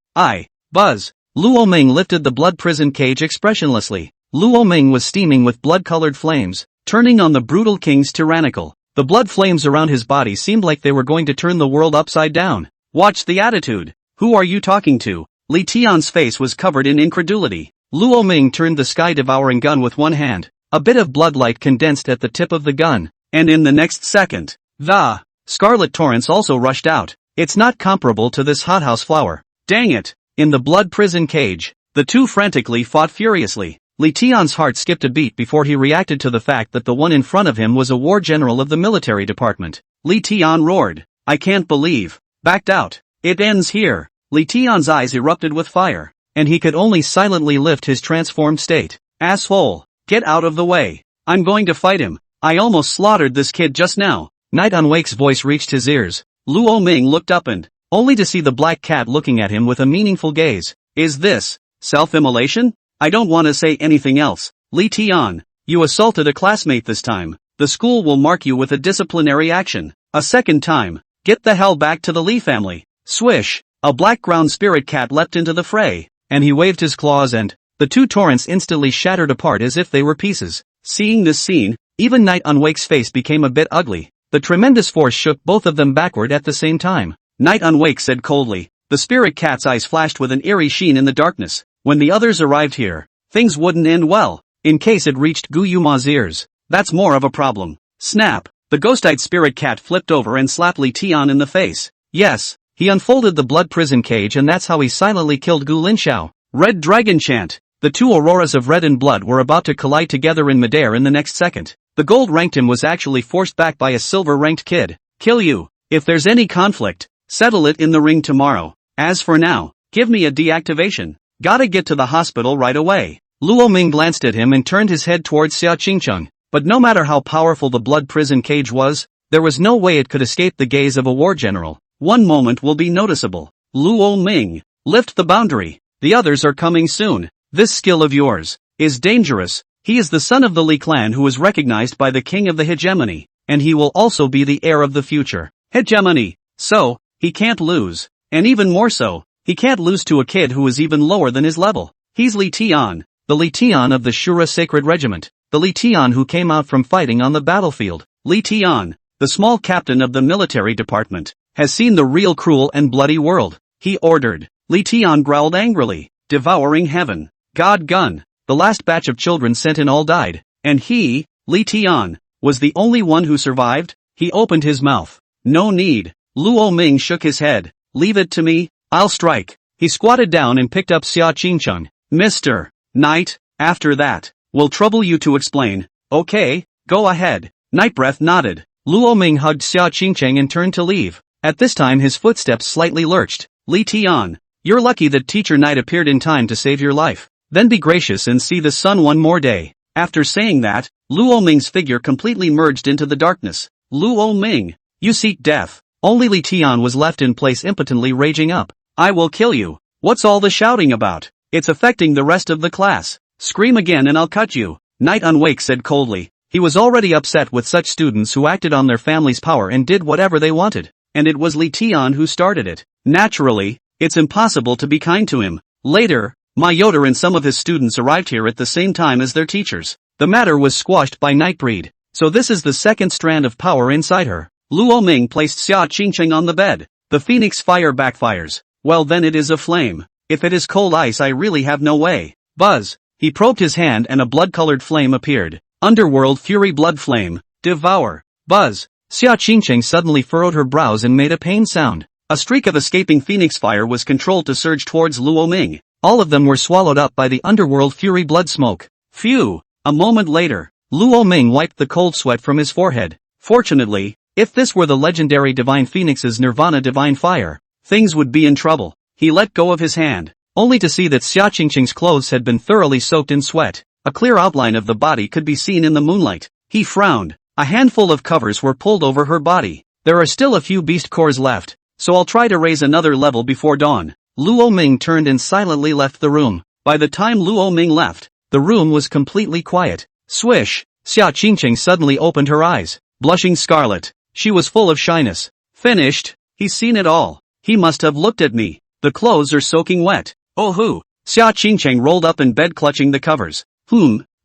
Speaker 1: Buzz. Luo Ming lifted the blood prison cage expressionlessly. Luo Ming was steaming with blood-colored flames, turning on the brutal king's tyrannical. The blood flames around his body seemed like they were going to turn the world upside down. Watch the attitude. Who are you talking to? Li Tian's face was covered in incredulity. Luo Ming turned the sky-devouring gun with one hand. A bit of bloodlight condensed at the tip of the gun, and in the next second, the scarlet torrents also rushed out. It's not comparable to this hothouse flower. Dang it! In the blood prison cage, the two frantically fought furiously. Li Tian's heart skipped a beat before he reacted to the fact that the one in front of him was a war general of the military department. Li Tian roared. I can't believe. Backed out. It ends here. Li Tian's eyes erupted with fire, and he could only silently lift his transformed state. Asshole! Get out of the way. I'm going to fight him. I almost slaughtered this kid just now. Night Unwake's voice reached his ears. Luo Ming looked up and, only to see the black cat looking at him with a meaningful gaze. Is this self-immolation? I don't want to say anything else. Li Tian, you assaulted a classmate this time. The school will mark you with a disciplinary action. A second time. Get the hell back to the Li family. Swish, a black ground spirit cat leapt into the fray, and he waved his claws and, the two torrents instantly shattered apart as if they were pieces. Seeing this scene, even Night Unwake's face became a bit ugly. The tremendous force shook both of them backward at the same time. Night Unwake said coldly. The spirit cat's eyes flashed with an eerie sheen in the darkness. When the others arrived here, things wouldn't end well, in case it reached Gu Yuma's ears. That's more of a problem. Snap! The ghost-eyed spirit cat flipped over and slapped Li Tian in the face. Yes, he unfolded the blood prison cage and that's how he silently killed Gu Linxiao. Red Dragon Chant. The two auroras of red and blood were about to collide together in midair in the next second. The gold-ranked him was actually forced back by a silver-ranked kid. Kill you. If there's any conflict, settle it in the ring tomorrow. As for now, give me a deactivation. Gotta get to the hospital right away. Luo Ming glanced at him and turned his head towards Xia Qingcheng. But no matter how powerful the blood prison cage was, there was no way it could escape the gaze of a war general. One moment will be noticeable. Luo Ming, lift the boundary. The others are coming soon. This skill of yours is dangerous. He is the son of the Li clan who is recognized by the king of the hegemony, and he will also be the heir of the future hegemony. So, he can't lose. And even more so, he can't lose to a kid who is even lower than his level. He's Li Tian, the Li Tian of the Shura Sacred Regiment, the Li Tian who came out from fighting on the battlefield. Li Tian, the small captain of the military department, has seen the real cruel and bloody world. He ordered. Li Tian growled angrily, devouring heaven. God gun. The last batch of children sent in all died, and he, Li Tian, was the only one who survived. He opened his mouth. No need. Luo Ming shook his head. Leave it to me, I'll strike. He squatted down and picked up Xia Qingcheng. Mr. Knight, after that, will trouble you to explain. Okay, go ahead. Nightbreath nodded. Luo Ming hugged Xia Qingcheng and turned to leave. At this time his footsteps slightly lurched. Li Tian, you're lucky that Teacher Knight appeared in time to save your life. Then be gracious and see the sun one more day. After saying that, Luo Ming's figure completely merged into the darkness. Luo Ming, you seek death. Only Li Tian was left in place impotently raging up. I will kill you. What's all the shouting about? It's affecting the rest of the class. Scream again and I'll cut you. Night Unwake said coldly. He was already upset with such students who acted on their family's power and did whatever they wanted. And it was Li Tian who started it. Naturally, it's impossible to be kind to him. Later, Ma Yoder and some of his students arrived here at the same time as their teachers. The matter was squashed by Nightbreed. So this is the second strand of power inside her. Luo Ming placed Xia Qingcheng on the bed. The phoenix fire backfires. Well then it is a flame. If it is cold ice I really have no way. Buzz. He probed his hand and a blood-colored flame appeared. Underworld Fury Blood Flame. Devour. Buzz. Xia Qingcheng suddenly furrowed her brows and made a pain sound. A streak of escaping phoenix fire was controlled to surge towards Luo Ming. All of them were swallowed up by the Underworld Fury blood smoke. Phew! A moment later, Luo Ming wiped the cold sweat from his forehead. Fortunately, if this were the legendary Divine Phoenix's Nirvana Divine Fire, things would be in trouble. He let go of his hand, only to see that Xia Qingcheng's clothes had been thoroughly soaked in sweat. A clear outline of the body could be seen in the moonlight. He frowned. A handful of covers were pulled over her body. There are still a few beast cores left, so I'll try to raise another level before dawn. Luo Ming turned and silently left the room. By the time Luo Ming left, the room was completely quiet. Swish! Xia Qingcheng suddenly opened her eyes, blushing scarlet. She was full of shyness. Finished? He's seen it all. He must have looked at me. The clothes are soaking wet. Oh hoo! Xia Qingcheng rolled up in bed clutching the covers.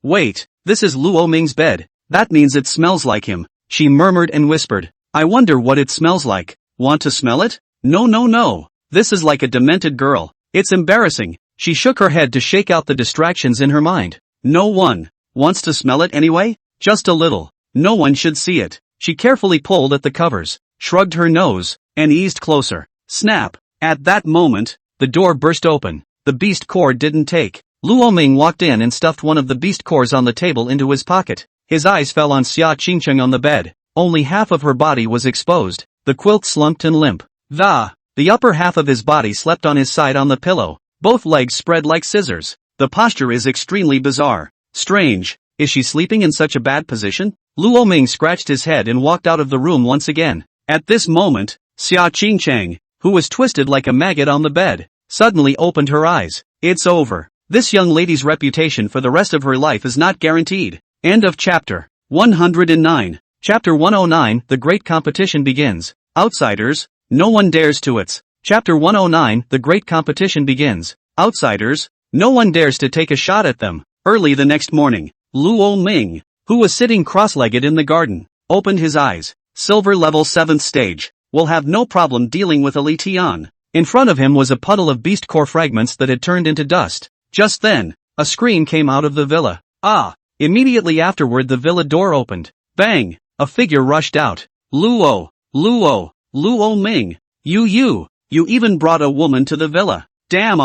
Speaker 1: Wait, this is Luo Ming's bed. That means it smells like him. She murmured and whispered. I wonder what it smells like. Want to smell it? No. This is like a demented girl. It's embarrassing. She shook her head to shake out the distractions in her mind. No one wants to smell it anyway? Just a little. No one should see it. She carefully pulled at the covers, shrugged her nose, and eased closer. Snap! At that moment, the door burst open. The beast core didn't take. Luo Ming walked in and stuffed one of the beast cores on the table into his pocket. His eyes fell on Xia Qingcheng on the bed. Only half of her body was exposed. The quilt slumped and limp. The upper half of his body slept on his side on the pillow. Both legs spread like scissors. The posture is extremely bizarre. Strange. Is she sleeping in such a bad position? Luo Ming scratched his head and walked out of the room once again. At this moment, Xia Qingcheng, who was twisted like a maggot on the bed, suddenly opened her eyes. It's over. This young lady's reputation for the rest of her life is not guaranteed. End of chapter. 109. Chapter 109, The Great Competition Begins. Outsiders, no one dares to it's. Chapter 109, The Great Competition Begins. Outsiders, no one dares to take a shot at them. Early the next morning, Luo Ming, who was sitting cross-legged in the garden, opened his eyes. Silver level 7th stage. Will have no problem dealing with a Li Tian. In front of him was a puddle of beast core fragments that had turned into dust. Just then, a scream came out of the villa. Ah! Immediately afterward the villa door opened. Bang! A figure rushed out. Luo Ming. You even brought a woman to the villa. Damn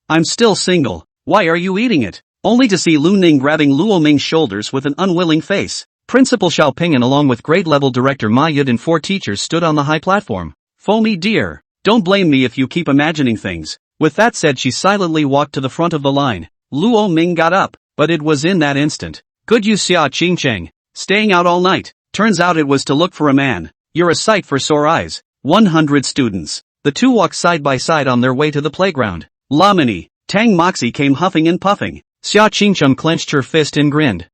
Speaker 1: I'm still single. Why are you eating it? Only to see Lu Ning grabbing Luo Ming's shoulders with an unwilling face. Principal Xiao Ping'an along with grade-level director Ma Yud and 4 teachers stood on the high platform. Foamy dear. Don't blame me if you keep imagining things. With that said she silently walked to the front of the line. Luo Ming got up, but it was in that instant. Good you Xia Qingcheng. Staying out all night. Turns out it was to look for a man. You're a sight for sore eyes. 100 students. The two walked side by side on their way to the playground. Lamini, Tang Moxie came huffing and puffing. Xia Qingcheng clenched her fist and grinned.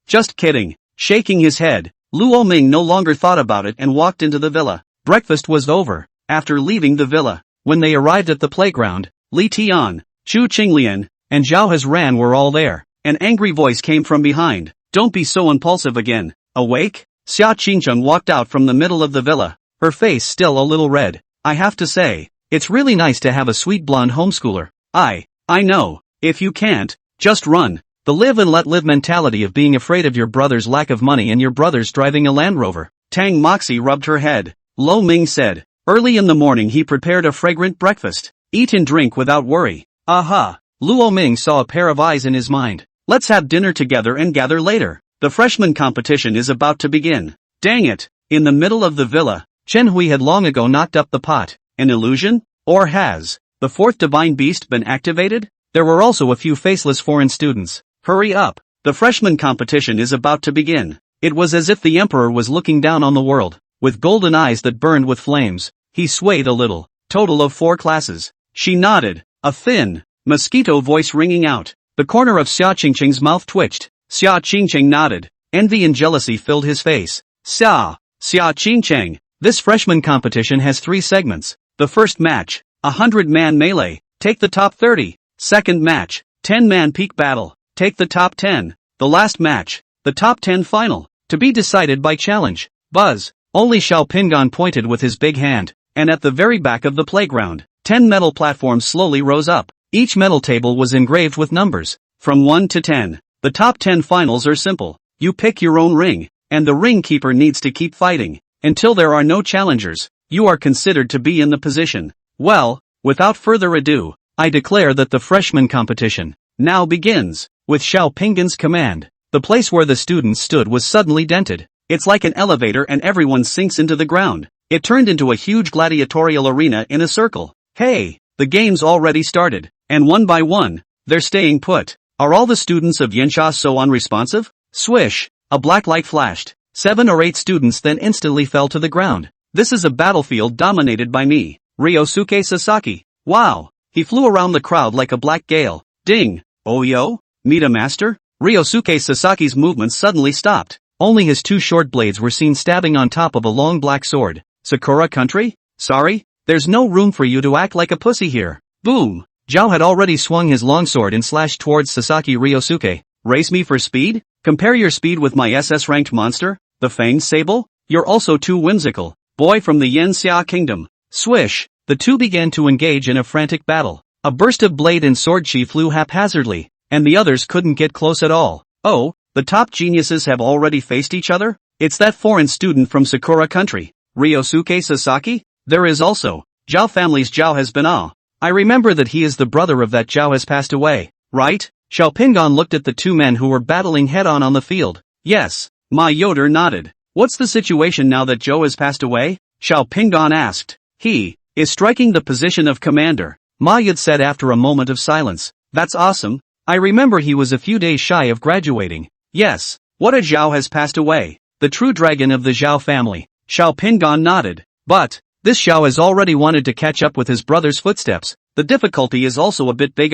Speaker 1: Just kidding. Shaking his head, Luo Ming no longer thought about it and walked into the villa. Breakfast was over. After leaving the villa, when they arrived at the playground, Li Tian, Chu Qinglian, and Zhao Hazran were all there. An angry voice came from behind. Don't be so impulsive again. Awake? Xia Qingcheng walked out from the middle of the villa, her face still a little red. I have to say, it's really nice to have a sweet blonde homeschooler. I know. If you can't, just run. The live and let live mentality of being afraid of your brother's lack of money and your brother's driving a Land Rover. Tang Moxie rubbed her head. Lo Ming said. Early in the morning he prepared a fragrant breakfast. Eat and drink without worry. Aha! Luo Ming saw a pair of eyes in his mind. Let's have dinner together and gather later. The freshman competition is about to begin. Dang it! In the middle of the villa, Chen Hui had long ago knocked up the pot. An illusion? Or has the fourth divine beast been activated? There were also a few faceless foreign students. Hurry up! The freshman competition is about to begin. It was as if the emperor was looking down on the world. With golden eyes that burned with flames, he swayed a little. Total of 4 classes. She nodded, a thin, mosquito voice ringing out. The corner of Xia Qingcheng's mouth twitched. Xia Qingcheng nodded. Envy and jealousy filled his face. Xia Qingcheng. This freshman competition has 3 segments. The first match, 100-man melee. Take the top 30. Second match, 10-man peak battle. Take the top 10. The last match, the top 10 final, to be decided by challenge. Buzz. Only Xiao Ping'an pointed with his big hand, and at the very back of the playground, 10 metal platforms slowly rose up. Each metal table was engraved with numbers, from 1 to 10. The top 10 finals are simple. You pick your own ring, and the ring keeper needs to keep fighting, until there are no challengers. You are considered to be in the position. Well, without further ado, I declare that the freshman competition now begins. With Xiao Ping'an's command, the place where the students stood was suddenly dented. It's like an elevator and everyone sinks into the ground. It turned into a huge gladiatorial arena in a circle. Hey, the game's already started, and one by one, they're staying put. Are all the students of Yensha so unresponsive? Swish, a black light flashed. 7 or 8 students then instantly fell to the ground. This is a battlefield dominated by me, Ryosuke Sasaki. Wow, he flew around the crowd like a black gale. Ding, oh yo? Meet a master? Ryosuke Sasaki's movements suddenly stopped. Only his 2 short blades were seen stabbing on top of a long black sword. Sakura country? Sorry? There's no room for you to act like a pussy here. Boom! Zhao had already swung his longsword and slashed towards Sasaki Ryosuke. Race me for speed? Compare your speed with my SS-ranked monster, the Fanged Sable? You're also too whimsical. Boy from the Yanxia Kingdom. Swish! The two began to engage in a frantic battle. A burst of blade and sword chi flew haphazardly, and the others couldn't get close at all. Oh, the top geniuses have already faced each other? It's that foreign student from Sakura country, Ryosuke Sasaki? There is also, Zhao family's Zhao has been I remember that he is the brother of that Zhao has passed away, right? Xiao Ping'an looked at the 2 men who were battling head-on the field. Yes, Ma Yoder nodded. What's the situation now that Zhou has passed away? Xiao Ping'an asked. He is striking the position of commander, Ma Yud said after a moment of silence. That's awesome. I remember he was a few days shy of graduating. Yes, what a Zhao has passed away. The true dragon of the Zhao family. Xiao Ping'an nodded. But this Xiao has already wanted to catch up with his brother's footsteps. The difficulty is also a bit big.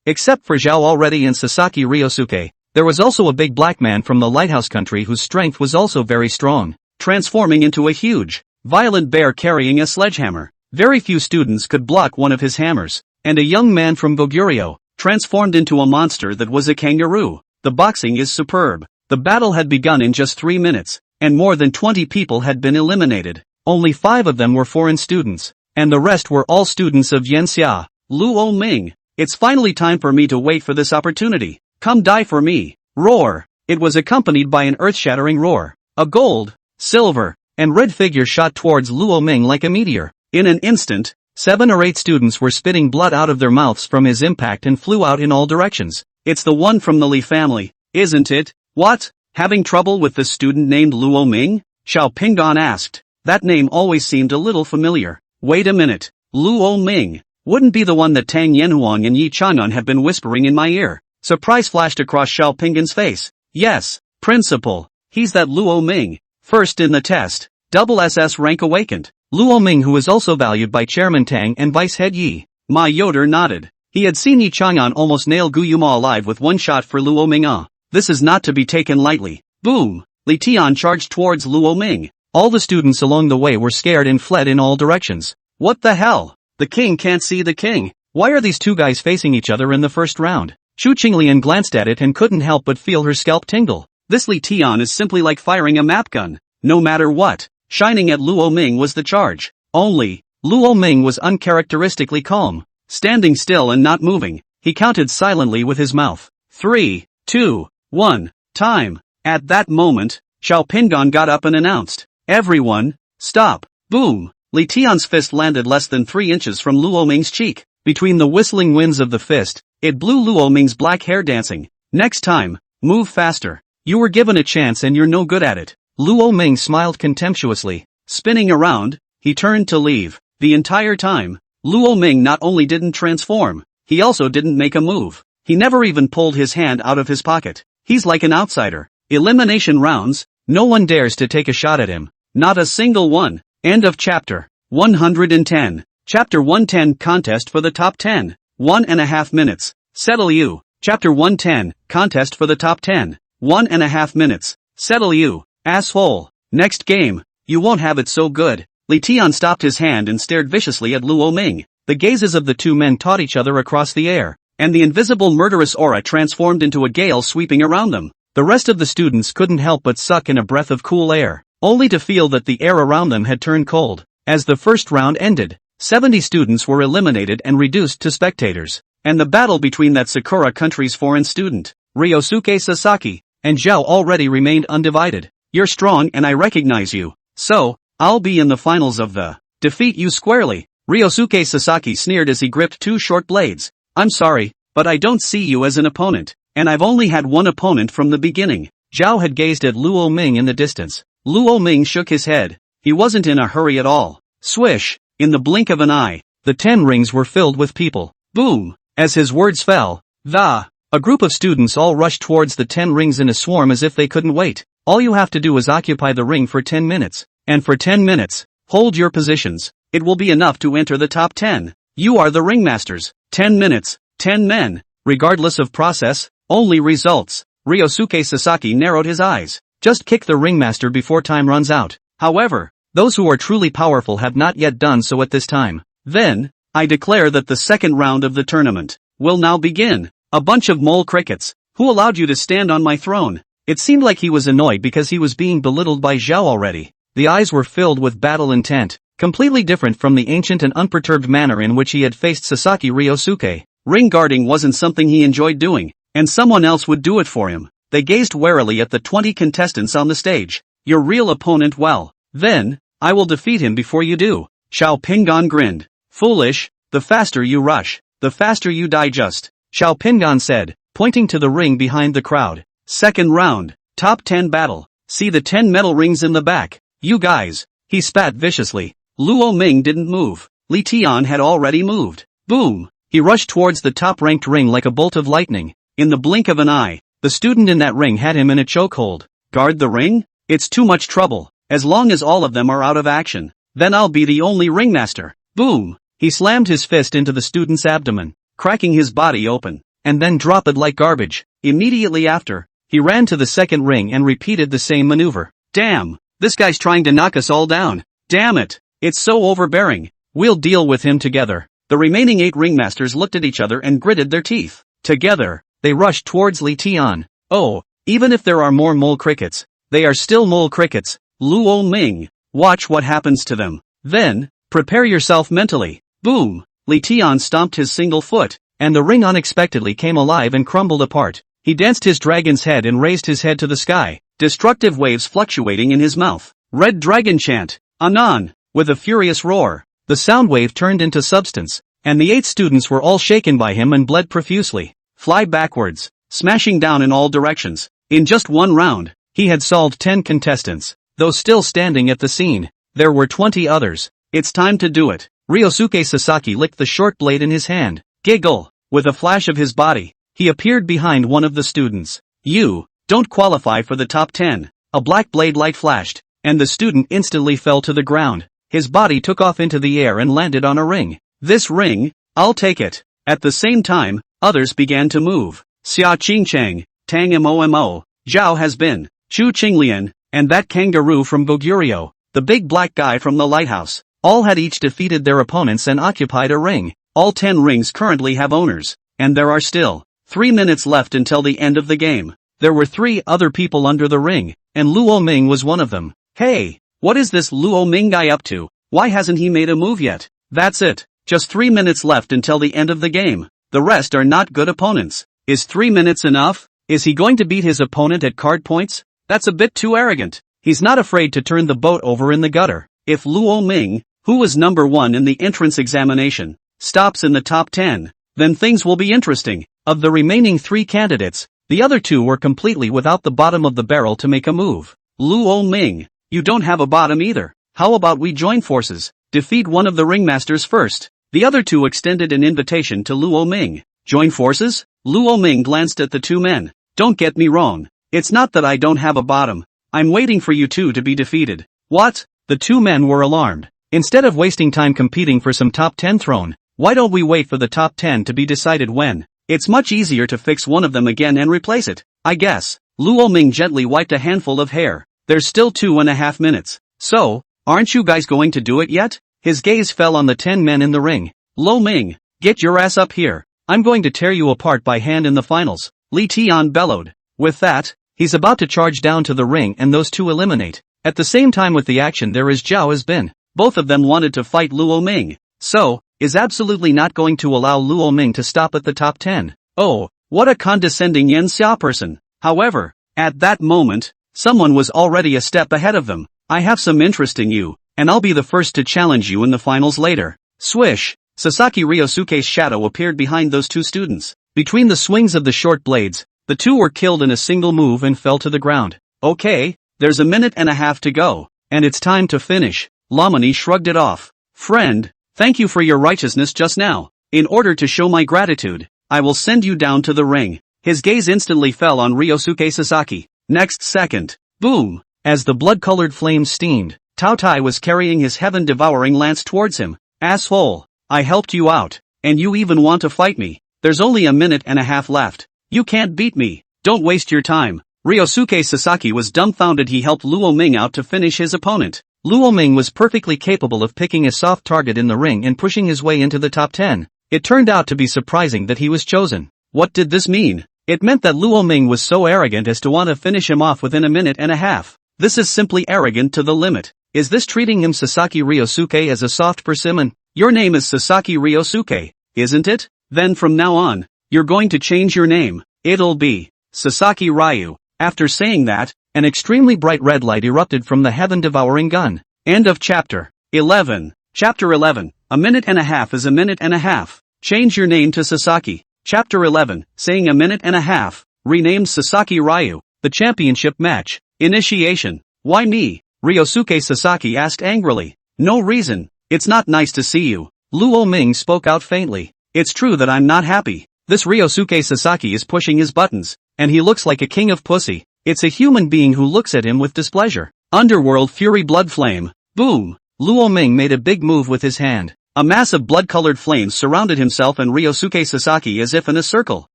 Speaker 1: Except for Zhao already and Sasaki Ryosuke, there was also a big black man from the lighthouse country whose strength was also very strong, transforming into a huge, violent bear carrying a sledgehammer. Very few students could block one of his hammers. And a young man from Goguryeo, transformed into a monster that was a kangaroo. The boxing is superb. The battle had begun in just 3 minutes, and more than 20 people had been eliminated. Only 5 of them were foreign students, and the rest were all students of Yanxia. Luo Ming. It's finally time for me to wait for this opportunity. Come die for me. Roar. It was accompanied by an earth-shattering roar. A gold, silver, and red figure shot towards Luo Ming like a meteor. In an instant, 7 or 8 students were spitting blood out of their mouths from his impact and flew out in all directions. It's the one from the Li family, isn't it? What? Having trouble with the student named Luo Ming? Xiao Pingan asked. That name always seemed a little familiar. Wait a minute. Luo Ming. Wouldn't be the one that Tang Yanhuang and Yi Chang'an have been whispering in my ear. Surprise flashed across Xiao Pingan's face. Yes, principal. He's that Luo Ming. First in the test. Double SS rank awakened. Luo Ming, who was also valued by Chairman Tang and Vice Head Yi. Ma Yoder nodded. He had seen Yi Chang'an almost nail Gu Yuma alive with one shot for Luo Ming. This is not to be taken lightly. Boom! Li Tian charged towards Luo Ming. All the students along the way were scared and fled in all directions. What the hell? The king can't see the king. Why are these two guys facing each other in the first round? Chu Qinglian glanced at it and couldn't help but feel her scalp tingle. This Li Tian is simply like firing a map gun. No matter what, shining at Luo Ming was the charge. Only, Luo Ming was uncharacteristically calm. Standing still and not moving, he counted silently with his mouth. 3, 2, 1, time. At that moment, Xiao Pingan got up and announced. Everyone, stop. Boom. Li Tian's fist landed less than 3 inches from Luo Ming's cheek. Between the whistling winds of the fist, it blew Luo Ming's black hair dancing. Next time, move faster. You were given a chance and you're no good at it. Luo Ming smiled contemptuously. Spinning around, he turned to leave. The entire time, Luo Ming not only didn't transform, he also didn't make a move. He never even pulled his hand out of his pocket. He's like an outsider. Elimination rounds, no one dares to take a shot at him. Not a single one. End of chapter. 110. Chapter 110 Contest for the Top 10. 1.5 minutes. Settle you. Chapter 110 Contest for the Top 10. 1.5 minutes. Settle you. Asshole. Next game. You won't have it so good. Li Tian stopped his hand and stared viciously at Luo Ming. The gazes of the two men taught each other across the air, and the invisible murderous aura transformed into a gale sweeping around them. The rest of the students couldn't help but suck in a breath of cool air, only to feel that the air around them had turned cold. As the first round ended, 70 students were eliminated and reduced to spectators, and the battle between that Sakura country's foreign student, Ryosuke Sasaki, and Zhao already remained undivided. You're strong and I recognize you, so, I'll be in the finals of the defeat you squarely. Ryosuke Sasaki sneered as he gripped 2 short blades. I'm sorry, but I don't see you as an opponent, and I've only had one opponent from the beginning. Zhao had gazed at Luo Ming in the distance. Luo Ming shook his head. He wasn't in a hurry at all. Swish! In the blink of an eye, the 10 rings were filled with people. Boom! As his words fell, a group of students all rushed towards the 10 rings in a swarm as if they couldn't wait. All you have to do is occupy the ring for 10 minutes. And for 10 minutes, hold your positions. It will be enough to enter the top 10. You are the ringmasters. 10 minutes, 10 men. Regardless of process, only results. Ryosuke Sasaki narrowed his eyes. Just kick the ringmaster before time runs out. However, those who are truly powerful have not yet done so at this time. Then, I declare that the second round of the tournament will now begin. A bunch of mole crickets. Who allowed you to stand on my throne? It seemed like he was annoyed because he was being belittled by Zhao already. The eyes were filled with battle intent, completely different from the ancient and unperturbed manner in which he had faced Sasaki Ryosuke. Ring guarding wasn't something he enjoyed doing, and someone else would do it for him. They gazed warily at the 20 contestants on the stage. Your real opponent, well, then, I will defeat him before you do. Xiao Pingan grinned. Foolish, the faster you rush, the faster you digest. Xiao Pingan said, pointing to the ring behind the crowd. Second round, top 10 battle. See the 10 metal rings in the back. You guys. He spat viciously. Luo Ming didn't move. Li Tian had already moved. Boom. He rushed towards the top-ranked ring like a bolt of lightning. In the blink of an eye, the student in that ring had him in a chokehold. Guard the ring? It's too much trouble. As long as all of them are out of action, then I'll be the only ringmaster. Boom! He slammed his fist into the student's abdomen, cracking his body open, and then dropped it like garbage. Immediately after, he ran to the second ring and repeated the same maneuver. Damn! This guy's trying to knock us all down. Damn it! It's so overbearing. We'll deal with him together. The remaining 8 ringmasters looked at each other and gritted their teeth. Together, they rushed towards Li Tian. Oh, even if there are more mole crickets, they are still mole crickets. Luo Ming, watch what happens to them. Then, prepare yourself mentally. Boom! Li Tian stomped his single foot, and the ring unexpectedly came alive and crumbled apart. He danced his dragon's head and raised his head to the sky, destructive waves fluctuating in his mouth. Red Dragon chant, Anon, with a furious roar. The sound wave turned into substance, and the 8 students were all shaken by him and bled profusely. Fly backwards, smashing down in all directions. In just one round, he had solved 10 contestants. Though still standing at the scene, there were 20 others. It's time to do it. Ryosuke Sasaki licked the short blade in his hand. Giggle. With a flash of his body, he appeared behind one of the students. You don't qualify for the top 10. A black blade light flashed, and the student instantly fell to the ground. His body took off into the air and landed on a ring. This ring, I'll take it. At the same time, others began to move. Xia Qingchang, Tang Mo, Zhao has been, Chu Qinglian, and that kangaroo from Goguryeo, the big black guy from the lighthouse. All had each defeated their opponents and occupied a ring. All 10 rings currently have owners, and there are still 3 minutes left until the end of the game. There were 3 other people under the ring, and Luo Ming was one of them. Hey, what is this Luo Ming guy up to? Why hasn't he made a move yet? That's it. Just 3 minutes left until the end of the game. The rest are not good opponents. Is 3 minutes enough? Is he going to beat his opponent at card points? That's a bit too arrogant. He's not afraid to turn the boat over in the gutter. If Luo Ming, who was number 1 in the entrance examination, stops in the top 10, then things will be interesting. Of the remaining 3 candidates, the other 2 were completely without the bottom of the barrel to make a move. Luo Ming, you don't have a bottom either. How about we join forces, defeat one of the ringmasters first? The other 2 extended an invitation to Luo Ming. Join forces? Luo Ming glanced at the 2 men. Don't get me wrong. It's not that I don't have a bottom. I'm waiting for you 2 to be defeated. What? The 2 men were alarmed. Instead of wasting time competing for some top 10 throne, why don't we wait for the top 10 to be decided when? It's much easier to fix one of them again and replace it, I guess. Luo Ming gently wiped a handful of hair. There's still 2.5 minutes. So, aren't you guys going to do it yet? His gaze fell on the 10 men in the ring. Lo Ming, get your ass up here. I'm going to tear you apart by hand in the finals. Li Tian bellowed. With that, he's about to charge down to the ring and those 2 eliminate. At the same time with the action there is Zhao has been. Both of them wanted to fight Luo Ming. So, is absolutely not going to allow Luo Ming to stop at the top 10. Oh, what a condescending Yan Xia person. However, at that moment, someone was already a step ahead of them. I have some interest in you, and I'll be the first to challenge you in the finals later. Swish! Sasaki Ryosuke's shadow appeared behind those 2 students. Between the swings of the short blades, the 2 were killed in a single move and fell to the ground. Okay, there's a minute and a half to go, and it's time to finish. Lamani shrugged it off. Friend, thank you for your righteousness just now. In order to show my gratitude, I will send you down to the ring. His gaze instantly fell on Ryosuke Sasaki. Next second, boom! As the blood-colored flames steamed, Tao Tai was carrying his heaven-devouring lance towards him. Asshole! I helped you out, and you even want to fight me. There's only a minute and a half left. You can't beat me. Don't waste your time. Ryosuke Sasaki was dumbfounded. He helped Luo Ming out to finish his opponent. Luo Ming was perfectly capable of picking a soft target in the ring and pushing his way into the top 10. It turned out to be surprising that he was chosen. What did this mean? It meant that Luo Ming was so arrogant as to want to finish him off within a minute and a half. This is simply arrogant to the limit. Is this treating him Sasaki Ryosuke as a soft persimmon? Your name is Sasaki Ryosuke, isn't it? Then from now on, you're going to change your name. It'll be Sasaki Ryu. After saying that, an extremely bright red light erupted from the heaven-devouring gun. End of chapter 11. Chapter 11. A minute and a half is a minute and a half. Change your name to Sasaki. Chapter 11. Saying a minute and a half. Renamed Sasaki Ryu. The championship match. Initiation. Why me? Ryosuke Sasaki asked angrily. No reason. It's not nice to see you. Luo Ming spoke out faintly. It's true that I'm not happy. This Ryosuke Sasaki is pushing his buttons, and he looks like a king of pussy. It's a human being who looks at him with displeasure. Underworld Fury Blood Flame. Boom. Luo Ming made a big move with his hand. A mass of blood-colored flames surrounded himself and Ryosuke Sasaki as if in a circle.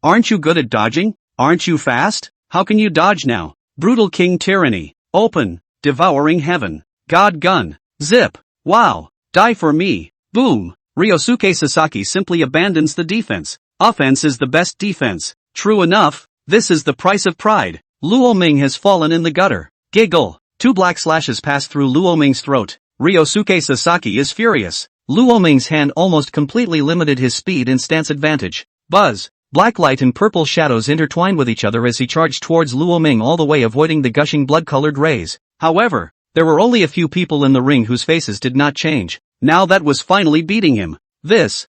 Speaker 1: Aren't you good at dodging? Aren't you fast? How can you dodge now? Brutal King Tyranny. Open. Devouring Heaven. God Gun. Zip. Wow. Die for me. Boom. Ryosuke Sasaki simply abandons the defense. Offense is the best defense. True enough, this is the price of pride. Luo Ming has fallen in the gutter. Giggle. 2 black slashes pass through Luo Ming's throat. Ryosuke Sasaki is furious. Luo Ming's hand almost completely limited his speed and stance advantage. Buzz. Black light and purple shadows intertwined with each other as he charged towards Luo Ming, all the way avoiding the gushing blood-colored rays. However, there were only a few people in the ring whose faces did not change. Now that was finally beating him. This.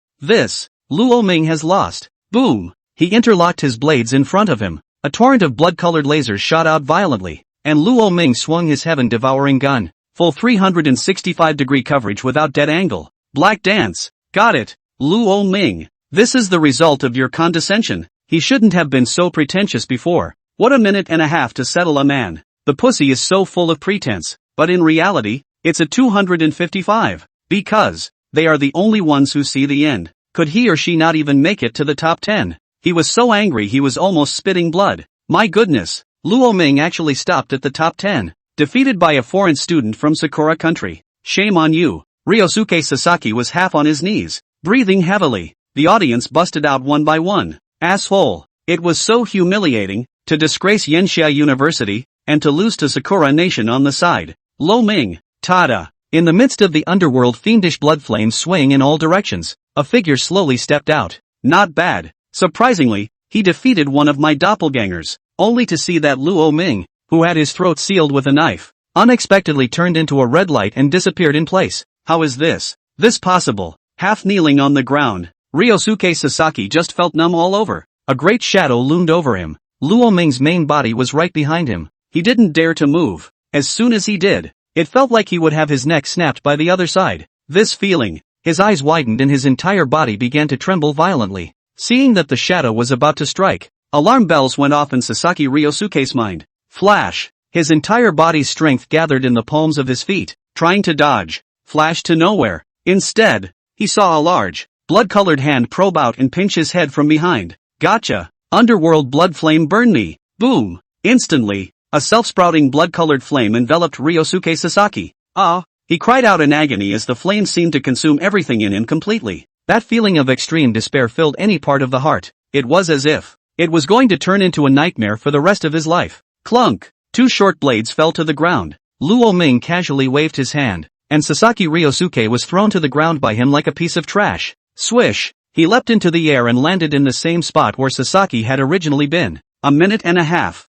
Speaker 1: Luo Ming has lost. Boom. He interlocked his blades in front of him. A torrent of blood-colored lasers shot out violently, and Luo Ming swung his heaven-devouring gun. Full 365-degree coverage without dead angle. Black dance. Got it. Luo Ming. This is the result of your condescension. He shouldn't have been so pretentious before. What a minute and a half to settle a man. The pussy is so full of pretense, but in reality, it's a 255. Because they are the only ones who see the end. Could he or she not even make it to the top 10? He was so angry he was almost spitting blood. My goodness, Luo Ming actually stopped at the top 10. Defeated by a foreign student from Sakura country. Shame on you. Ryosuke Sasaki was half on his knees, breathing heavily. The audience busted out one by one. Asshole. It was so humiliating, to disgrace Yenxia University, and to lose to Sakura Nation on the side. Lo Ming. Tada. In the midst of the underworld, fiendish blood flames swaying in all directions, a figure slowly stepped out. Not bad. Surprisingly, he defeated one of my doppelgangers, only to see that Luo Ming, who had his throat sealed with a knife, unexpectedly turned into a red light and disappeared in place. How is this possible? Half kneeling on the ground, Ryosuke Sasaki just felt numb all over. A great shadow loomed over him. Luo Ming's main body was right behind him. He didn't dare to move. As soon as he did, it felt like he would have his neck snapped by the other side. This feeling, his eyes widened and his entire body began to tremble violently. Seeing that the shadow was about to strike, alarm bells went off in Sasaki Ryosuke's mind. Flash! His entire body's strength gathered in the palms of his feet, trying to dodge. Flash to nowhere. Instead, he saw a large, blood-colored hand probe out and pinch his head from behind. Gotcha! Underworld blood flame burn me! Boom! Instantly, a self-sprouting blood-colored flame enveloped Ryosuke Sasaki. Ah! He cried out in agony as the flame seemed to consume everything in him completely. That feeling of extreme despair filled any part of the heart. It was as if it was going to turn into a nightmare for the rest of his life. Clunk! 2 short blades fell to the ground. Luo Ming casually waved his hand, and Sasaki Ryosuke was thrown to the ground by him like a piece of trash. Swish! He leapt into the air and landed in the same spot where Sasaki had originally been. A minute and a half.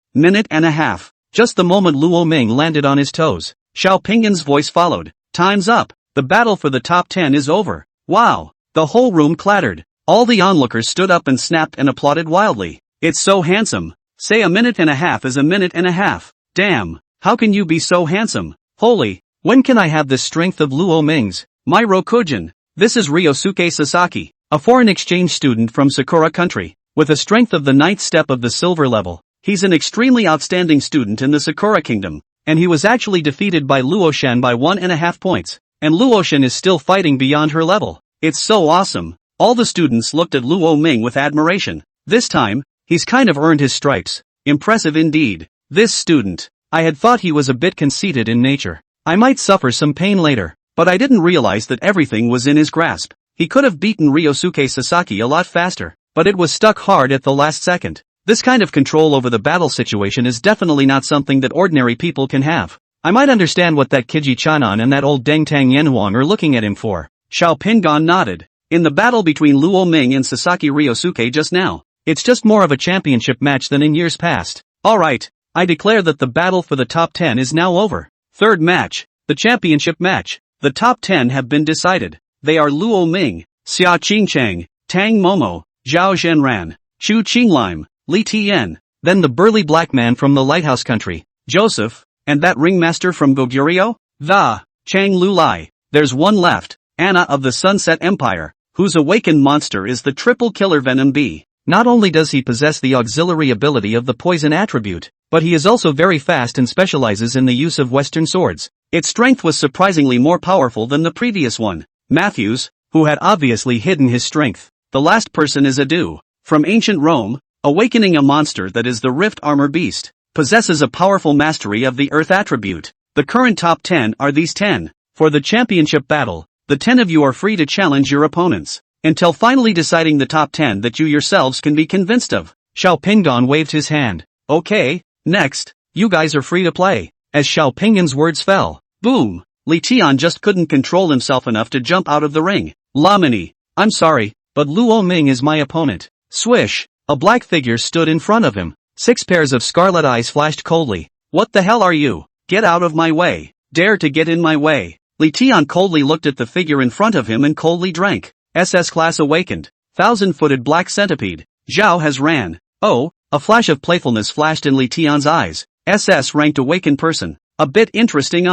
Speaker 1: Just the moment Luo Ming landed on his toes, Xiao Pingyan's voice followed. Time's up. The battle for the top 10 is over. Wow! The whole room clattered. All the onlookers stood up and snapped and applauded wildly. It's so handsome. Say a minute and a half is a minute and a half. Damn, how can you be so handsome? Holy, when can I have the strength of Luo Ming's? My Rokujin. This is Ryosuke Sasaki, a foreign exchange student from Sakura country, with a strength of the 9th step of the silver level. He's an extremely outstanding student in the Sakura kingdom, and he was actually defeated by Luoshan by 1.5 points, and Luoshan is still fighting beyond her level. It's so awesome. All the students looked at Luo Ming with admiration. This time, he's kind of earned his stripes. Impressive indeed. This student. I had thought he was a bit conceited in nature. I might suffer some pain later, but I didn't realize that everything was in his grasp. He could have beaten Ryosuke Sasaki a lot faster, but it was stuck hard at the last second. This kind of control over the battle situation is definitely not something that ordinary people can have. I might understand what that Kiji Chanan and that old Deng Tang Yenhuang are looking at him for. Xiao Pingyan nodded. In the battle between Luo Ming and Sasaki Ryosuke just now, it's just more of a championship match than in years past. Alright, I declare that the battle for the top 10 is now over. Third match, the championship match. The top 10 have been decided. They are Luo Ming, Xia Qingchang, Tang Momo, Zhao Zhenran, Chu Qinglime, Li Tian, then the burly black man from the lighthouse country, Joseph, and that ringmaster from Goguryeo, the Chang Lulai. There's one left, Anna of the Sunset Empire, whose awakened monster is the triple killer Venom Bee. Not only does he possess the auxiliary ability of the poison attribute, but he is also very fast and specializes in the use of Western swords. Its strength was surprisingly more powerful than the previous one. Matthews, who had obviously hidden his strength. The last person is Adu, from ancient Rome, awakening a monster that is the Rift Armor Beast, possesses a powerful mastery of the Earth attribute. The current top 10 are these 10. For the championship battle, the 10 of you are free to challenge your opponents, until finally deciding the top 10 that you yourselves can be convinced of. Xiao Pingdan waved his hand. Okay, next, you guys are free to play. As Xiao Pingdan's words fell, boom, Li Tian just couldn't control himself enough to jump out of the ring. Lamini, I'm sorry, but Luo Ming is my opponent. Swish, a black figure stood in front of him. 6 pairs of scarlet eyes flashed coldly. What the hell are you? Get out of my way. Dare to get in my way. Li Tian coldly looked at the figure in front of him and coldly drank. SS class awakened. 1,000-footed black centipede. Zhao has ran. Oh, a flash of playfulness flashed in Li Tian's eyes. SS ranked awakened person. A bit interesting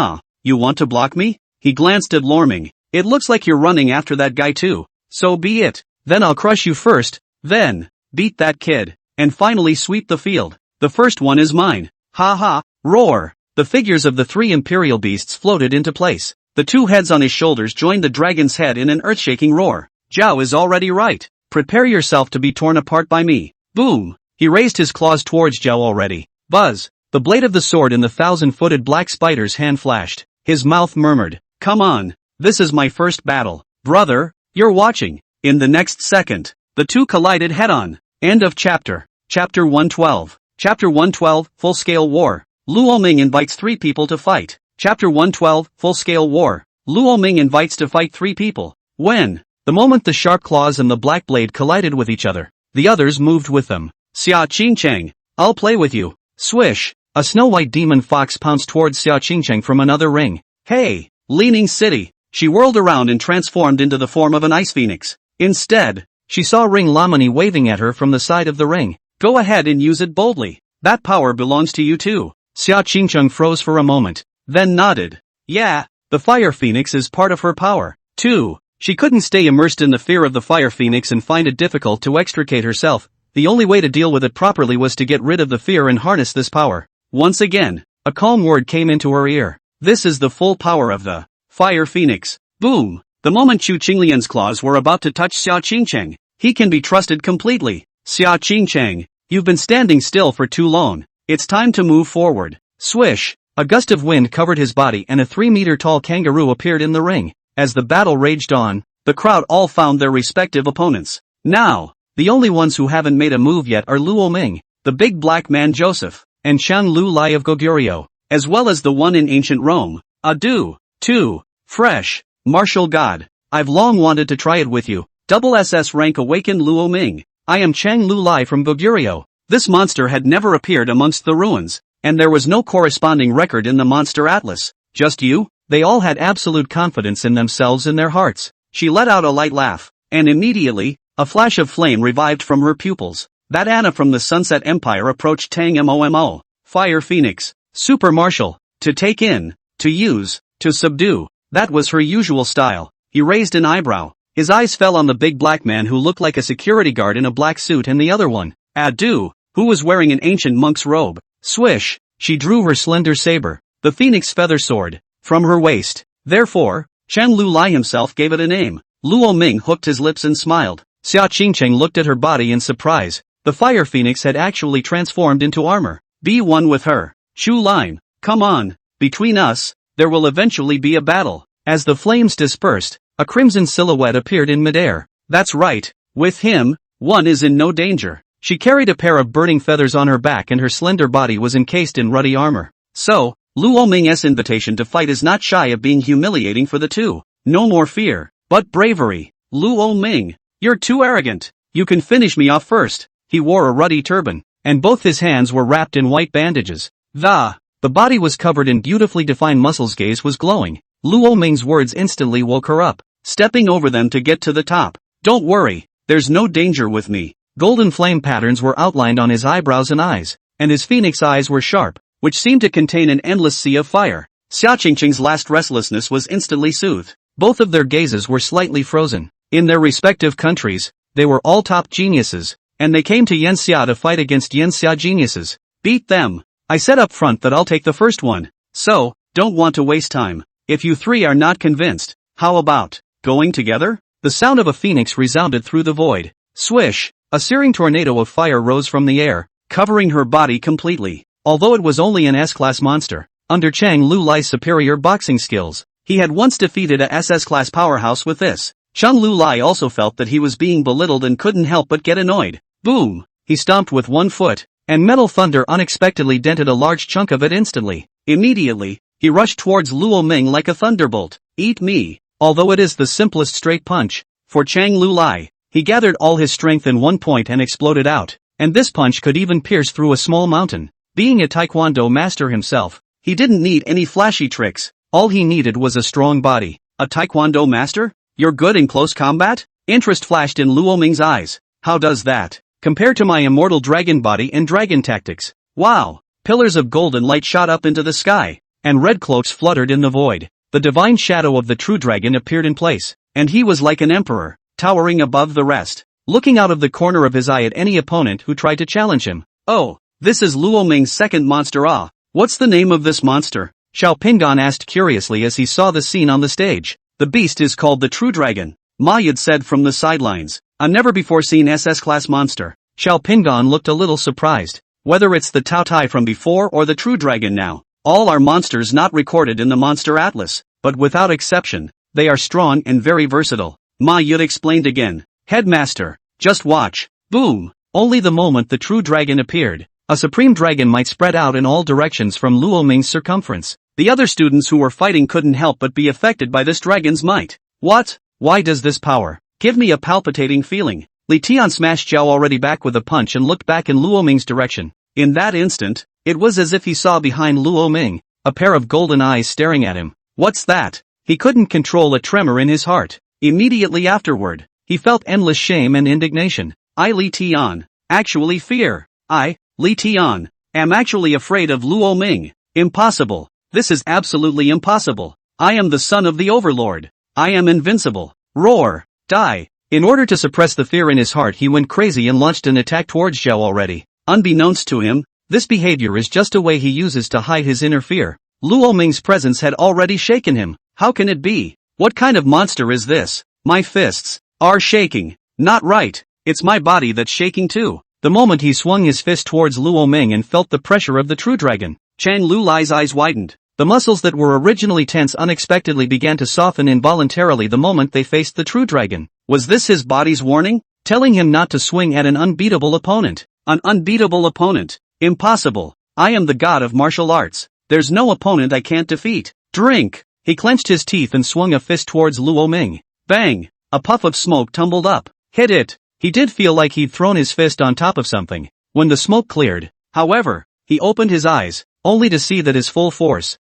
Speaker 1: You want to block me? He glanced at Lorming. It looks like you're running after that guy too. So be it. Then I'll crush you first, then beat that kid, and finally sweep the field. The first one is mine. Ha ha, roar. The figures of the 3 imperial beasts floated into place. The 2 heads on his shoulders joined the dragon's head in an earth-shaking roar. Zhao is already right. Prepare yourself to be torn apart by me. Boom. He raised his claws towards Zhao already. Buzz. The blade of the sword in the 1,000-footed black spider's hand flashed. His mouth murmured, come on. This is my first battle. Brother, you're watching. In the next second, the 2 collided head-on. End of chapter. Chapter 112. Chapter 112, Full-Scale War. Luo Ming invites 3 people to fight. Chapter 112, Full-Scale War. Luo Ming invites to fight 3 people. When? The moment the sharp claws and the black blade collided with each other, the others moved with them. Xia Qingcheng, I'll play with you. Swish. A snow-white demon fox pounced towards Xia Qingcheng from another ring. Hey, Leaning City. She whirled around and transformed into the form of an ice phoenix. Instead, she saw Ring Lamini waving at her from the side of the ring. Go ahead and use it boldly. That power belongs to you too. Xia Qingcheng froze for a moment, then nodded. Yeah, the Fire Phoenix is part of her power, too. She couldn't stay immersed in the fear of the Fire Phoenix and find it difficult to extricate herself. The only way to deal with it properly was to get rid of the fear and harness this power. Once again, a calm word came into her ear. This is the full power of the Fire Phoenix. Boom! The moment Chu Qinglian's claws were about to touch Xia Qingcheng, he can be trusted completely. Xia Qingcheng, you've been standing still for too long. It's time to move forward. Swish! A gust of wind covered his body and a 3-meter-tall kangaroo appeared in the ring. As the battle raged on, the crowd all found their respective opponents. Now, the only ones who haven't made a move yet are Luo Ming, the big black man Joseph, and Chang Lu Lai of Goguryeo, as well as the one in ancient Rome, Adu, too. Fresh, martial god. I've long wanted to try it with you. Double SS rank awakened Luo Ming. I am Chang Lu Lai from Goguryeo. This monster had never appeared amongst the ruins, and there was no corresponding record in the monster atlas. Just you? They all had absolute confidence in themselves in their hearts. She let out a light laugh, and immediately, a flash of flame revived from her pupils. That Anna from the Sunset Empire approached Tang Momo. Fire Phoenix. Super martial. To take in, to use, to subdue. That was her usual style. He raised an eyebrow. His eyes fell on the big black man who looked like a security guard in a black suit and the other one, Adu, who was wearing an ancient monk's robe. Swish! She drew her slender saber, the phoenix feather sword, from her waist. Therefore, Chang Lu Lai himself gave it a name. Luo Ming hooked his lips and smiled. Xia Qingcheng looked at her body in surprise. The fire phoenix had actually transformed into armor. Be one with her. Chu Lime, come on. Between us, there will eventually be a battle. As the flames dispersed, a crimson silhouette appeared in midair. That's right. With him, one is in no danger. She carried a pair of burning feathers on her back and her slender body was encased in ruddy armor. So, Luo Ming's invitation to fight is not shy of being humiliating for the two. No more fear, but bravery. Luo Ming, you're too arrogant. You can finish me off first. He wore a ruddy turban, and both his hands were wrapped in white bandages. The body was covered in beautifully defined muscles. Gaze was glowing. Luo Ming's words instantly woke her up, stepping over them to get to the top. Don't worry, there's no danger with me. Golden flame patterns were outlined on his eyebrows and eyes, and his phoenix eyes were sharp, which seemed to contain an endless sea of fire. Xia Qingcheng's last restlessness was instantly soothed. Both of their gazes were slightly frozen. In their respective countries, they were all top geniuses, and they came to Yanxia to fight against Yanxia geniuses. Beat them. I said up front that I'll take the first one. So, don't want to waste time. If you three are not convinced, how about going together? The sound of a phoenix resounded through the void. Swish! A searing tornado of fire rose from the air, covering her body completely. Although it was only an S-class monster, under Chang Lu Lai's superior boxing skills, he had once defeated a SS-class powerhouse with this. Chang Lu Lai also felt that he was being belittled and couldn't help but get annoyed. Boom! He stomped with one foot, and metal thunder unexpectedly dented a large chunk of it instantly. Immediately, he rushed towards Luo Ming like a thunderbolt. Eat me! Although it is the simplest straight punch, for Chang Lu Lai, he gathered all his strength in one point and exploded out, and this punch could even pierce through a small mountain. Being a taekwondo master himself, he didn't need any flashy tricks, all he needed was a strong body. A taekwondo master? You're good in close combat? Interest flashed in Luo Ming's eyes. How does that compare to my immortal dragon body and dragon tactics? Wow! Pillars of golden light shot up into the sky, and red cloaks fluttered in the void. The divine shadow of the true dragon appeared in place, and he was like an emperor, towering above the rest, looking out of the corner of his eye at any opponent who tried to challenge him. Oh, this is Luo Ming's second monster. Ah, what's the name of this monster? Xiao Pingan asked curiously as he saw the scene on the stage. The beast is called the True Dragon, Ma Yid said from the sidelines. A never-before-seen SS-class monster. Xiao Pingan looked a little surprised. Whether it's the Tao Tai from before or the True Dragon now, all are monsters not recorded in the Monster Atlas, but without exception, they are strong and very versatile. Ma Yid explained again. Headmaster, just watch. Boom! Only the moment the True Dragon appeared, a supreme dragon might spread out in all directions from Luo Ming's circumference. The other students who were fighting couldn't help but be affected by this dragon's might. What? Why does this power give me a palpitating feeling? Li Tian smashed Zhao already back with a punch and looked back in Luo Ming's direction. In that instant, it was as if he saw behind Luo Ming a pair of golden eyes staring at him. What's that? He couldn't control a tremor in his heart. Immediately afterward, he felt endless shame and indignation. I, Li Tian, actually fear. I, Li Tian, am actually afraid of Luo Ming. Impossible. This is absolutely impossible. I am the son of the Overlord. I am invincible. Roar. Die. In order to suppress the fear in his heart, he went crazy and launched an attack towards Zhao already. Unbeknownst to him, this behavior is just a way he uses to hide his inner fear. Luo Ming's presence had already shaken him. How can it be? What kind of monster is this? My fists are shaking. Not right. It's my body that's shaking too. The moment he swung his fist towards Luo Ming and felt the pressure of the True Dragon, Chang Lu Lai's eyes widened. The muscles that were originally tense unexpectedly began to soften involuntarily the moment they faced the True Dragon. Was this his body's warning? Telling him not to swing at an unbeatable opponent. An unbeatable opponent. Impossible. I am the god of martial arts. There's no opponent I can't defeat. Drink. He clenched his teeth and swung a fist towards Luo Ming. Bang! A puff of smoke tumbled up. Hit it. He did feel like he'd thrown his fist on top of something. When the smoke cleared, however, he opened his eyes, only to see that his full force.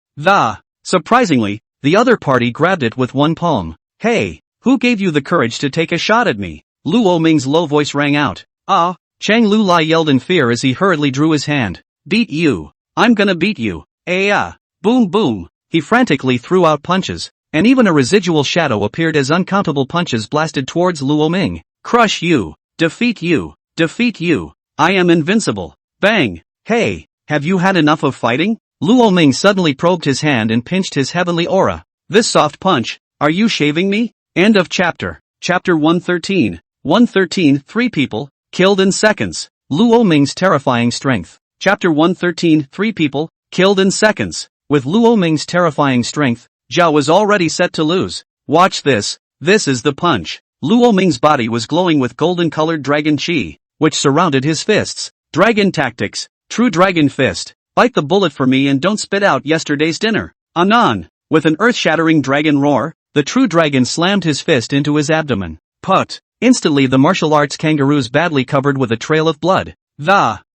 Speaker 1: Surprisingly, the other party grabbed it with one palm. Hey, who gave you the courage to take a shot at me? Luo Ming's low voice rang out. Ah! Chang Lu Lai yelled in fear as he hurriedly drew his hand. Beat you. I'm gonna beat you. Boom boom. He frantically threw out punches, and even a residual shadow appeared as uncountable punches blasted towards Luo Ming. Crush you. Defeat you. Defeat you. I am invincible. Bang. Hey, have you had enough of fighting? Luo Ming suddenly probed his hand and pinched his heavenly aura. This soft punch, are you shaving me? End of chapter. Chapter 113. 113. 3 people, killed in seconds. Luo Ming's terrifying strength. Chapter 113. 3 people, killed in seconds. With Luo Ming's terrifying strength, Zhao was already set to lose. Watch this. This is the punch. Luo Ming's body was glowing with golden-colored dragon chi, which surrounded his fists. Dragon tactics. True Dragon Fist. Bite the bullet for me and don't spit out yesterday's dinner. Anon. With an earth-shattering dragon roar, the True Dragon slammed his fist into his abdomen. Put. Instantly the martial arts kangaroos badly covered with a trail of blood.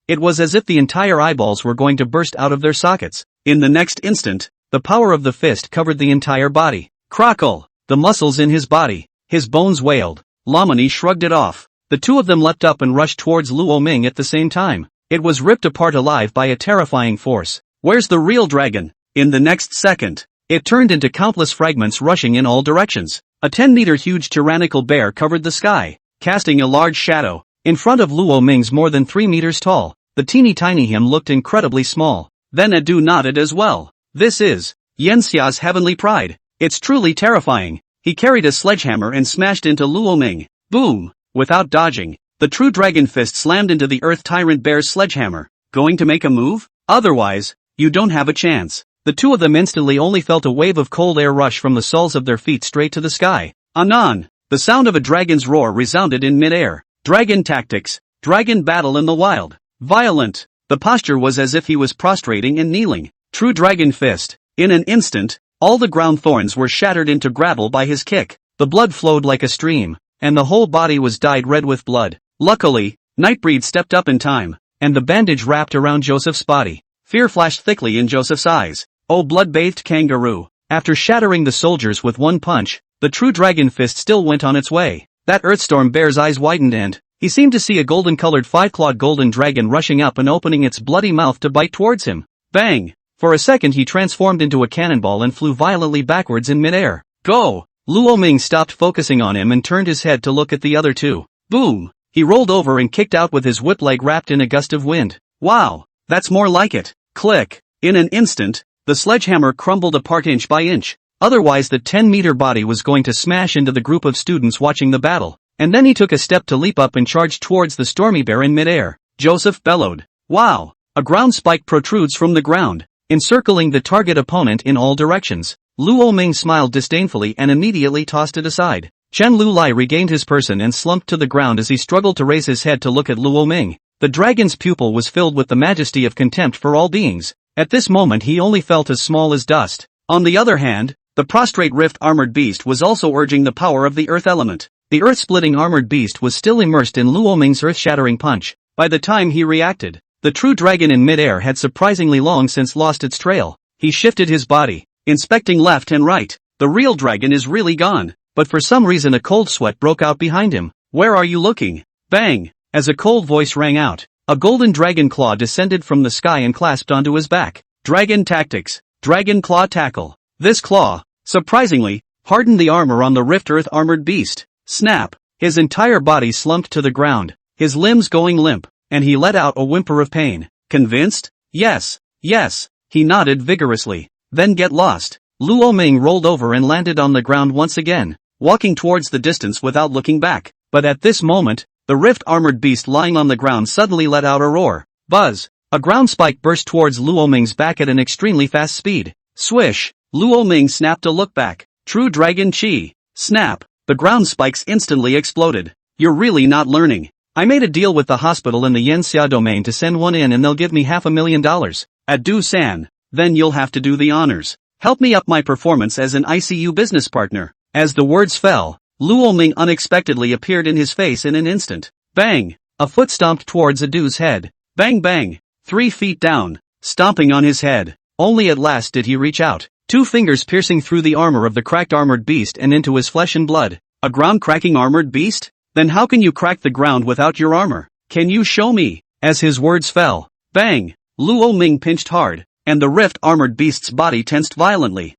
Speaker 1: It was as if the entire eyeballs were going to burst out of their sockets. In the next instant, the power of the fist covered the entire body. Crackle. The muscles in his body. His bones wailed. Lamani shrugged it off. The two of them leapt up and rushed towards Luo Ming at the same time. It was ripped apart alive by a terrifying force. Where's the real dragon? In the next second, it turned into countless fragments rushing in all directions. A 10-meter huge tyrannical bear covered the sky, casting a large shadow. In front of Luo Ming's more than 3 meters tall, the teeny tiny him looked incredibly small. Then Adu nodded as well. This is Yanxia's heavenly pride. It's truly terrifying. He carried a sledgehammer and smashed into Luo Ming. Boom! Without dodging, the true dragon fist slammed into the earth tyrant bear's sledgehammer. Going to make a move? Otherwise, you don't have a chance. The two of them instantly only felt a wave of cold air rush from the soles of their feet straight to the sky. Anon! The sound of a dragon's roar resounded in mid-air. Dragon tactics. Dragon battle in the wild. Violent. The posture was as if he was prostrating and kneeling. True dragon fist. In an instant, all the ground thorns were shattered into gravel by his kick. The blood flowed like a stream, and the whole body was dyed red with blood. Luckily, Nightbreed stepped up in time, and the bandage wrapped around Joseph's body. Fear flashed thickly in Joseph's eyes. Oh, blood-bathed kangaroo. After shattering the soldiers with one punch, the true dragon fist still went on its way. That Earthstorm bear's eyes widened and he seemed to see a golden-colored five-clawed golden dragon rushing up and opening its bloody mouth to bite towards him. Bang! For a second he transformed into a cannonball and flew violently backwards in midair. Go! Luo Ming stopped focusing on him and turned his head to look at the other two. Boom! He rolled over and kicked out with his whip leg wrapped in a gust of wind. Wow! That's more like it. Click! In an instant, the sledgehammer crumbled apart inch by inch. Otherwise the 10-meter body was going to smash into the group of students watching the battle. And then he took a step to leap up and charge towards the stormy bear in midair. Joseph bellowed. Wow! A ground spike protrudes from the ground, encircling the target opponent in all directions. Luo Ming smiled disdainfully and immediately tossed it aside. Chen Lulai regained his person and slumped to the ground as he struggled to raise his head to look at Luo Ming. The dragon's pupil was filled with the majesty of contempt for all beings. At this moment he only felt as small as dust. On the other hand, the prostrate rift armored beast was also urging the power of the earth element. The earth-splitting armored beast was still immersed in Luo Ming's earth-shattering punch. By the time he reacted, the true dragon in midair had surprisingly long since lost its trail. He shifted his body, inspecting left and right. The real dragon is really gone, but for some reason a cold sweat broke out behind him. Where are you looking? Bang! As a cold voice rang out, a golden dragon claw descended from the sky and clasped onto his back. Dragon tactics. Dragon claw tackle. This claw, surprisingly, hardened the armor on the rift earth armored beast. Snap! His entire body slumped to the ground, his limbs going limp, and he let out a whimper of pain. Convinced? Yes, yes, he nodded vigorously. Then get lost. Luo Ming rolled over and landed on the ground once again, walking towards the distance without looking back. But at this moment, the rift-armored beast lying on the ground suddenly let out a roar. Buzz! A ground spike burst towards Luo Ming's back at an extremely fast speed. Swish! Luo Ming snapped a look back. True dragon chi. Snap! The ground spikes instantly exploded. You're really not learning. I made a deal with the hospital in the Yanxia domain to send one in and they'll give me $500,000. At Dusan, then you'll have to do the honors. Help me up my performance as an ICU business partner. As the words fell, Luo Ming unexpectedly appeared in his face in an instant. Bang! A foot stomped towards Adu's head. Bang bang! 3 feet down, stomping on his head. Only at last did he reach out. 2 fingers piercing through the armor of the cracked armored beast and into his flesh and blood. A ground-cracking armored beast? Then how can you crack the ground without your armor? Can you show me? As his words fell, bang! Luo Ming pinched hard, and the rift armored beast's body tensed violently.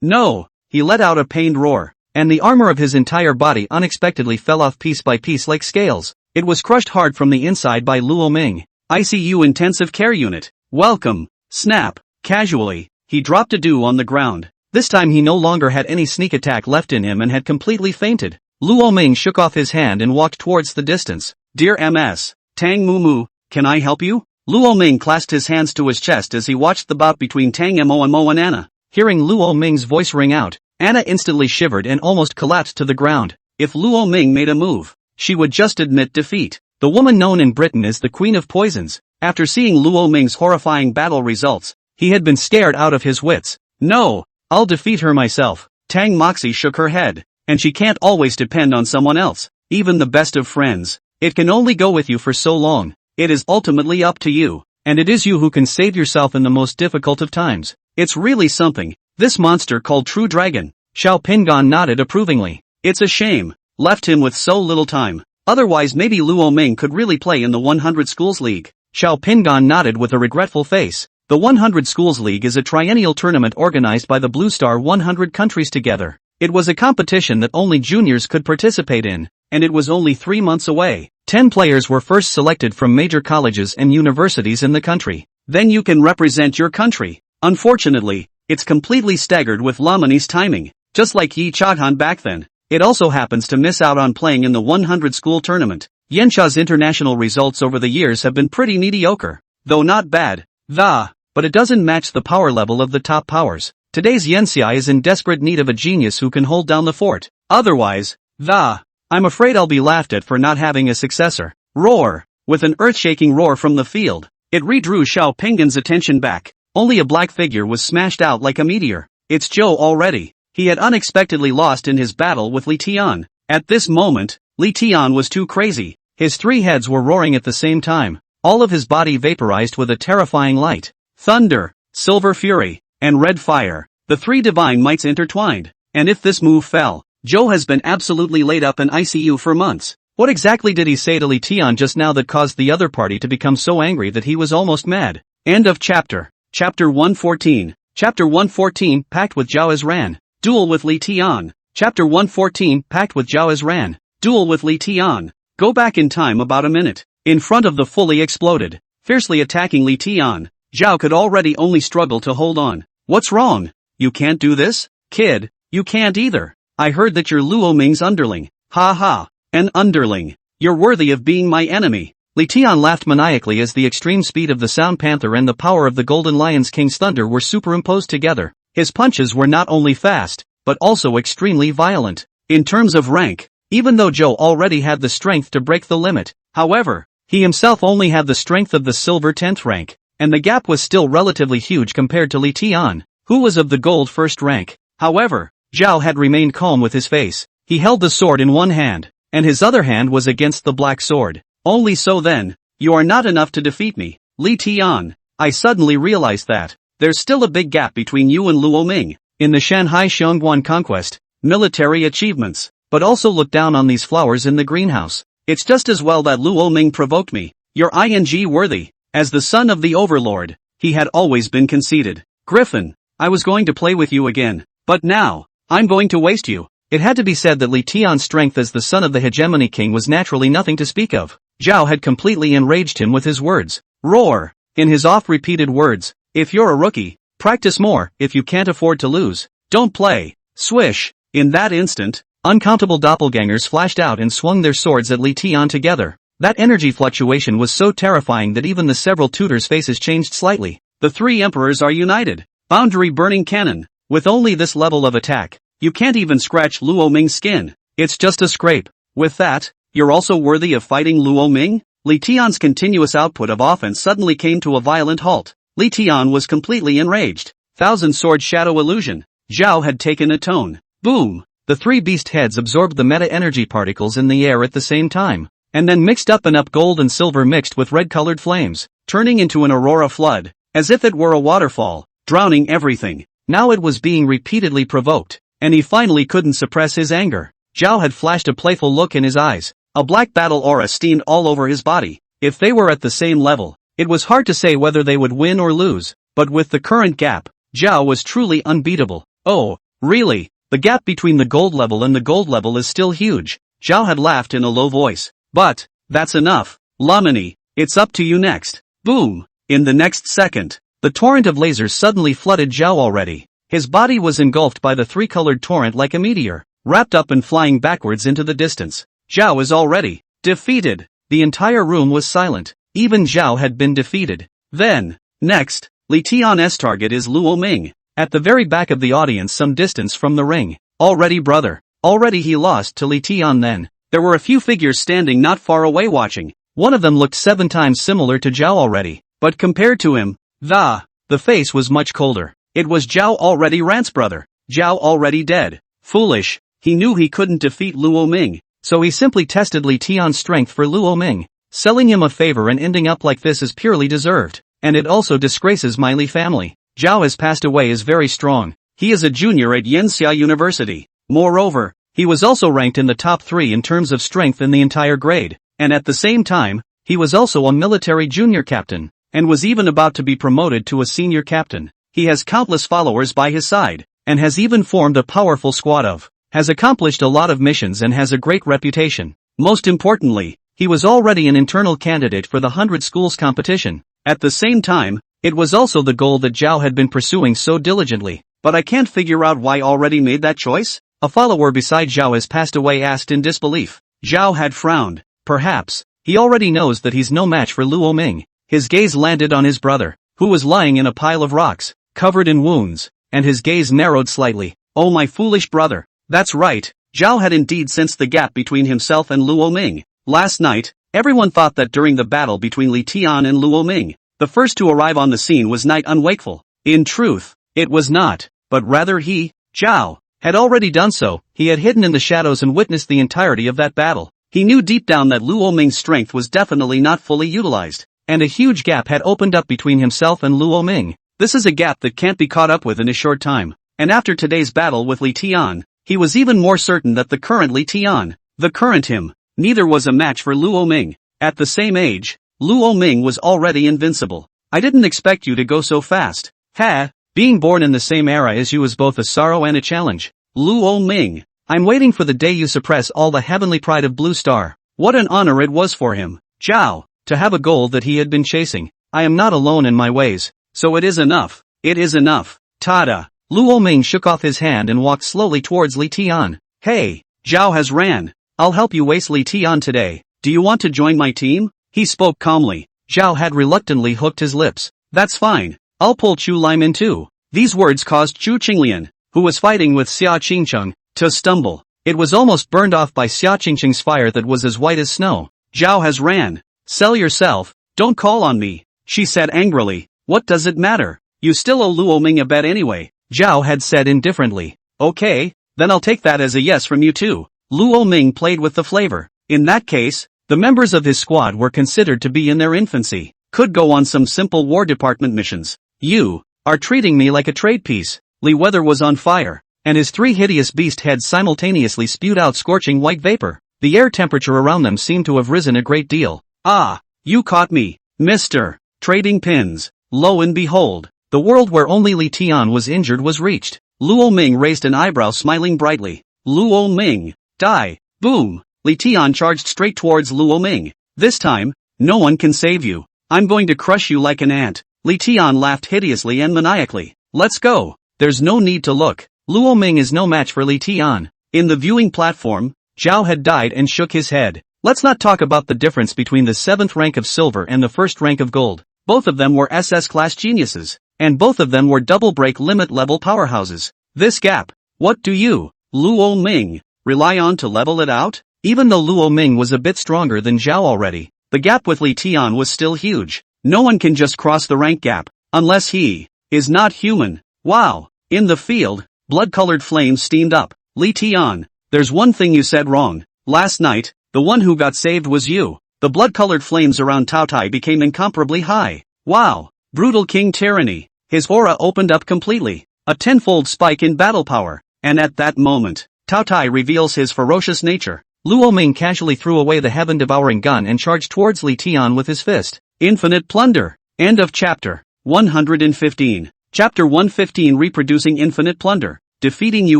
Speaker 1: No! He let out a pained roar, and the armor of his entire body unexpectedly fell off piece by piece like scales. It was crushed hard from the inside by Luo Ming. ICU Intensive Care Unit. Welcome. Snap. Casually, he dropped Adu on the ground. This time he no longer had any sneak attack left in him and had completely fainted. Luo Ming shook off his hand and walked towards the distance. Dear MS, Tang Mumu, can I help you? Luo Ming clasped his hands to his chest as he watched the bout between Tang Mo and Anna. Hearing Luo Ming's voice ring out, Anna instantly shivered and almost collapsed to the ground. If Luo Ming made a move, she would just admit defeat. The woman known in Britain as the Queen of Poisons. After seeing Luo Ming's horrifying battle results, he had been scared out of his wits. No, I'll defeat her myself. Tang Moxie shook her head. And she can't always depend on someone else, even the best of friends. It can only go with you for so long. It is ultimately up to you, and it is you who can save yourself in the most difficult of times. It's really something, this monster called True Dragon. Xiao Pingan nodded approvingly. It's a shame, left him with so little time. Otherwise maybe Luo Ming could really play in the 100 Schools League. Xiao Pingan nodded with a regretful face. The 100 Schools League is a triennial tournament organized by the Blue Star 100 countries together. It was a competition that only juniors could participate in, and it was only 3 months away. 10 players were first selected from major colleges and universities in the country. Then you can represent your country. Unfortunately, It's completely staggered with Lamani's timing, just like Yi Chaghan back then. It also happens to miss out on playing in the 100 school tournament. Yensha's international results over the years have been pretty mediocre, though not bad, but it doesn't match the power level of the top powers. Today's Yenxia is in desperate need of a genius who can hold down the fort. Otherwise, I'm afraid I'll be laughed at for not having a successor. Roar! With an earth-shaking roar from the field, it redrew Xiao Pinggan's attention back. Only a black figure was smashed out like a meteor. It's Zhou already. He had unexpectedly lost in his battle with Li Tian. At this moment, Li Tian was too crazy. His three heads were roaring at the same time. All of his body vaporized with a terrifying light. Thunder, silver fury, and red fire. The three divine mights intertwined. And if this move fell, Zhou has been absolutely laid up in ICU for months. What exactly did he say to Li Tian just now that caused the other party to become so angry that he was almost mad? End of chapter. Chapter 114. Chapter 114, Pact with Zhao Azran. Duel with Li Tian. Chapter 114, Pact with Zhao Azran. Duel with Li Tian. Go back in time about a minute. In front of the fully exploded, fiercely attacking Li Tian, Zhao could already only struggle to hold on. What's wrong? You can't do this? Kid, you can't either. I heard that you're Luo Ming's underling. Ha ha. An underling. You're worthy of being my enemy. Li Tian laughed maniacally as the extreme speed of the Sound Panther and the power of the Golden Lion's King's Thunder were superimposed together. His punches were not only fast, but also extremely violent. In terms of rank, even though Zhou already had the strength to break the limit, however, he himself only had the strength of the silver 10th rank, and the gap was still relatively huge compared to Li Tian, who was of the gold 1st rank. However, Zhao had remained calm with his face. He held the sword in one hand, and his other hand was against the black sword. Only so then, you are not enough to defeat me, Li Tian. I suddenly realized that there's still a big gap between you and Luo Ming. In the Shanghai Xiongguan conquest, military achievements, but also look down on these flowers in the greenhouse. It's just as well that Luo Ming provoked me. You're ing worthy. As the son of the overlord, he had always been conceited. Griffin, I was going to play with you again, but now, I'm going to waste you. It had to be said that Li Tian's strength as the son of the hegemony king was naturally nothing to speak of. Zhao had completely enraged him with his words. Roar! In his oft-repeated words, if you're a rookie, practice more. If you can't afford to lose, don't play. Swish! In that instant, uncountable doppelgangers flashed out and swung their swords at Li Tian together. That energy fluctuation was so terrifying that even the several tutors' faces changed slightly. The three emperors are united. Boundary-burning cannon. With only this level of attack, you can't even scratch Luo Ming's skin. It's just a scrape. With that, you're also worthy of fighting Luo Ming? Li Tian's continuous output of offense suddenly came to a violent halt. Li Tian was completely enraged. Thousand Sword Shadow Illusion. Zhao had taken a tone. Boom! The three beast heads absorbed the meta-energy particles in the air at the same time, and then mixed up gold and silver mixed with red-colored flames, turning into an aurora flood, as if it were a waterfall, drowning everything. Now it was being repeatedly provoked, and he finally couldn't suppress his anger. Zhao had flashed a playful look in his eyes. A black battle aura steamed all over his body. If they were at the same level, it was hard to say whether they would win or lose, but with the current gap, Zhao was truly unbeatable. Oh, really? The gap between the gold level and the gold level is still huge. Zhao had laughed in a low voice. But, that's enough. Lamani, it's up to you next. Boom! In the next second, the torrent of lasers suddenly flooded Zhao already. His body was engulfed by the three-colored torrent like a meteor, wrapped up and flying backwards into the distance. Zhao is already defeated. The entire room was silent. Even Zhao had been defeated. Then, next, Li Tian's target is Luo Ming, at the very back of the audience some distance from the ring. Already brother. Already he lost to Li Tian then. There were a few figures standing not far away watching. One of them looked 7 times similar to Zhao already. But compared to him, the face was much colder. It was Zhao already Rant's brother. Zhao already dead. Foolish. He knew he couldn't defeat Luo Ming, so he simply tested Li Tian's strength for Luo Ming. Selling him a favor and ending up like this is purely deserved, and it also disgraces my Li family. Zhao has passed away is very strong. He is a junior at Yenxia University. Moreover, he was also ranked in the top 3 in terms of strength in the entire grade, and at the same time, he was also a military junior captain, and was even about to be promoted to a senior captain. He has countless followers by his side, and has even formed a powerful squad of, has accomplished a lot of missions and has a great reputation. Most importantly, he was already an internal candidate for the 100 schools competition. At the same time, It was also the goal that Zhao had been pursuing so diligently. But I can't figure out why already made that choice? A follower beside Zhao has passed away asked in disbelief. Zhao had frowned. Perhaps, he already knows that he's no match for Luo Ming. His gaze landed on his brother, who was lying in a pile of rocks, covered in wounds, and his gaze narrowed slightly. Oh my foolish brother. That's right, Zhao had indeed sensed the gap between himself and Luo Ming. Last night, everyone thought that during the battle between Li Tian and Luo Ming, the first to arrive on the scene was Knight Unwakeful. In truth, it was not, but rather he, Zhao, had already done so. He had hidden in the shadows and witnessed the entirety of that battle. He knew deep down that Luo Ming's strength was definitely not fully utilized, and a huge gap had opened up between himself and Luo Ming. This is a gap that can't be caught up with in a short time, and after today's battle with Li Tian, he was even more certain that the current Li Tian, the current him, neither was a match for Luo Ming. At the same age, Luo Ming was already invincible. I didn't expect you to go so fast. Ha! Being born in the same era as you is both a sorrow and a challenge. Luo Ming, I'm waiting for the day you suppress all the heavenly pride of Blue Star. What an honor it was for him, Zhao, to have a goal that he had been chasing. I am not alone in my ways, so it is enough. It is enough. Tada! Luo Ming shook off his hand and walked slowly towards Li Tian. Hey, Zhao has ran. I'll help you waste Li Tian today. Do you want to join my team? He spoke calmly. Zhao had reluctantly hooked his lips. That's fine. I'll pull Chu Lime in too. These words caused Chu Qinglian, who was fighting with Xia Qingcheng, to stumble. It was almost burned off by Xia Qingcheng's fire that was as white as snow. Zhao has ran. Sell yourself. Don't call on me, she said angrily. What does it matter? You still owe Luo Ming a bet anyway, Zhao had said indifferently. Okay, then I'll take that as a yes from you too. Luo Ming played with the flavor. In that case, the members of his squad were considered to be in their infancy, could go on some simple War Department missions. You are treating me like a trade piece. Li Weather was on fire, and his three hideous beast heads simultaneously spewed out scorching white vapor. The air temperature around them seemed to have risen a great deal. Ah, you caught me, Mr. Trading Pins. Lo and behold, the world where only Li Tian was injured was reached. Luo Ming raised an eyebrow, smiling brightly. Luo Ming, die. Boom. Li Tian charged straight towards Luo Ming. This time, no one can save you. I'm going to crush you like an ant. Li Tian laughed hideously and maniacally. Let's go. There's no need to look. Luo Ming is no match for Li Tian. In the viewing platform, Zhao had died and shook his head. Let's not talk about the difference between the 7th rank of silver and the 1st rank of gold. Both of them were SS class geniuses, and both of them were double break limit level powerhouses. This gap, what do you, Luo Ming, rely on to level it out? Even though Luo Ming was a bit stronger than Zhao already, the gap with Li Tian was still huge. No one can just cross the rank gap, unless he is not human. Wow. In the field, blood-colored flames steamed up. Li Tian, there's one thing you said wrong. Last night, the one who got saved was you. The blood-colored flames around Tao Tai became incomparably high. Wow. Brutal King Tyranny. His aura opened up completely. A tenfold spike in battle power. And at that moment, Tao Tai reveals his ferocious nature. Luo Ming casually threw away the heaven-devouring gun and charged towards Li Tian with his fist. Infinite plunder. End of chapter 115. Chapter 115 Reproducing Infinite Plunder. Defeating you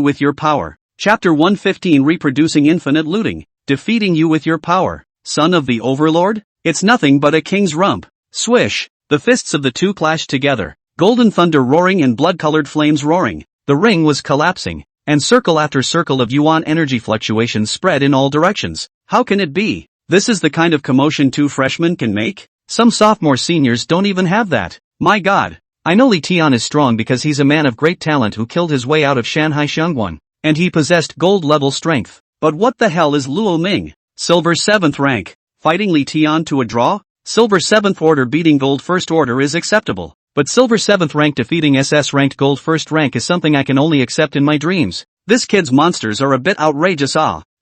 Speaker 1: with your power. Chapter 115 Reproducing Infinite Looting. Defeating you with your power. Son of the Overlord? It's nothing but a king's rump. Swish. The fists of the two clashed together. Golden thunder roaring and blood-colored flames roaring. The ring was collapsing, and circle after circle of yuan energy fluctuations spread in all directions. How can it be? This is the kind of commotion two freshmen can make? Some sophomore seniors don't even have that. My god. I know Li Tian is strong because he's a man of great talent who killed his way out of Shanghai Xiongguan, and he possessed gold-level strength. But what the hell is Luo Ming? Silver 7th rank. Fighting Li Tian to a draw? Silver 7th order beating gold 1st order is acceptable, but silver 7th rank defeating SS ranked gold 1st rank is something I can only accept in my dreams. This kid's monsters are a bit outrageous.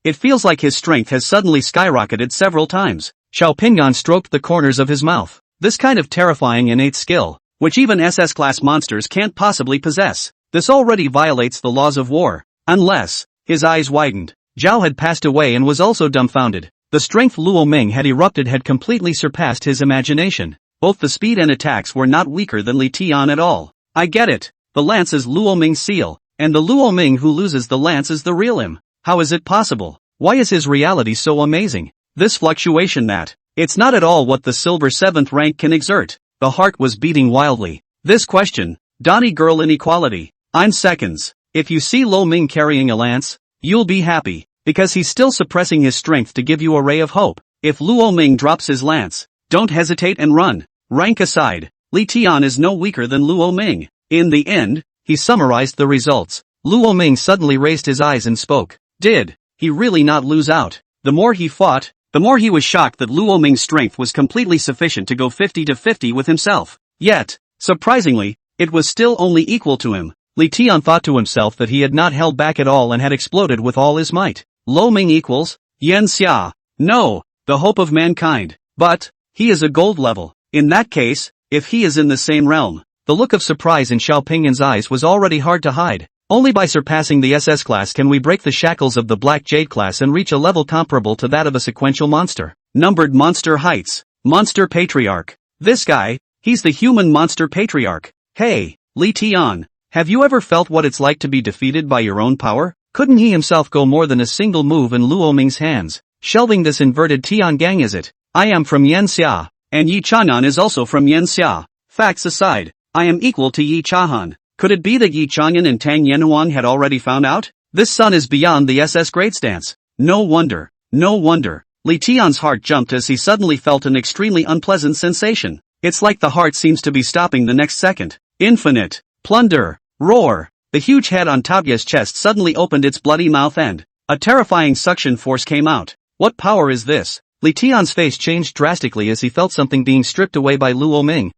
Speaker 1: It feels like his strength has suddenly skyrocketed several times. Xiao Pingan stroked the corners of his mouth. This kind of terrifying innate skill, which even SS-class monsters can't possibly possess. This already violates the laws of war. Unless, his eyes widened. Zhao had passed away and was also dumbfounded. The strength Luo Ming had erupted had completely surpassed his imagination. Both the speed and attacks were not weaker than Li Tian at all. I get it. The lance is Luo Ming's seal, and the Luo Ming who loses the lance is the real him. How is it possible? Why is his reality so amazing? This fluctuation it's not at all what the silver 7th rank can exert. The heart was beating wildly. This question, Donnie girl inequality. I'm seconds. If you see Luo Ming carrying a lance, you'll be happy, because he's still suppressing his strength to give you a ray of hope. If Luo Ming drops his lance, don't hesitate and run. Rank aside, Li Tian is no weaker than Luo Ming. In the end, he summarized the results. Luo Ming suddenly raised his eyes and spoke. Did he really not lose out? The more he fought, the more he was shocked that Luo Ming's strength was completely sufficient to go 50-50 with himself. Yet, surprisingly, it was still only equal to him. Li Tian thought to himself that he had not held back at all and had exploded with all his might. Luo Ming equals Yan Xia. No, the hope of mankind. But he is a gold level. In that case, if he is in the same realm. The look of surprise in Xiao Pingyan's eyes was already hard to hide. Only by surpassing the SS class can we break the shackles of the Black Jade class and reach a level comparable to that of a sequential monster. Numbered monster heights. Monster Patriarch. This guy, he's the human monster patriarch. Hey, Li Tian, have you ever felt what it's like to be defeated by your own power? Couldn't he himself go more than a single move in Luo Ming's hands? Shelving this inverted Tian gang is it? I am from Yan Xia, and Yi Chanan is also from Yan Xia. Facts aside, I am equal to Yi Chahan. Could it be that Yi Changyan and Tang Yanhuang had already found out? This son is beyond the SS grade stance. No wonder. No wonder. Li Tian's heart jumped as he suddenly felt an extremely unpleasant sensation. It's like the heart seems to be stopping the next second. Infinite. Plunder. Roar. The huge head on Taoya's chest suddenly opened its bloody mouth and a terrifying suction force came out. What power is this? Li Tian's face changed drastically as he felt something being stripped away by Luo Ming.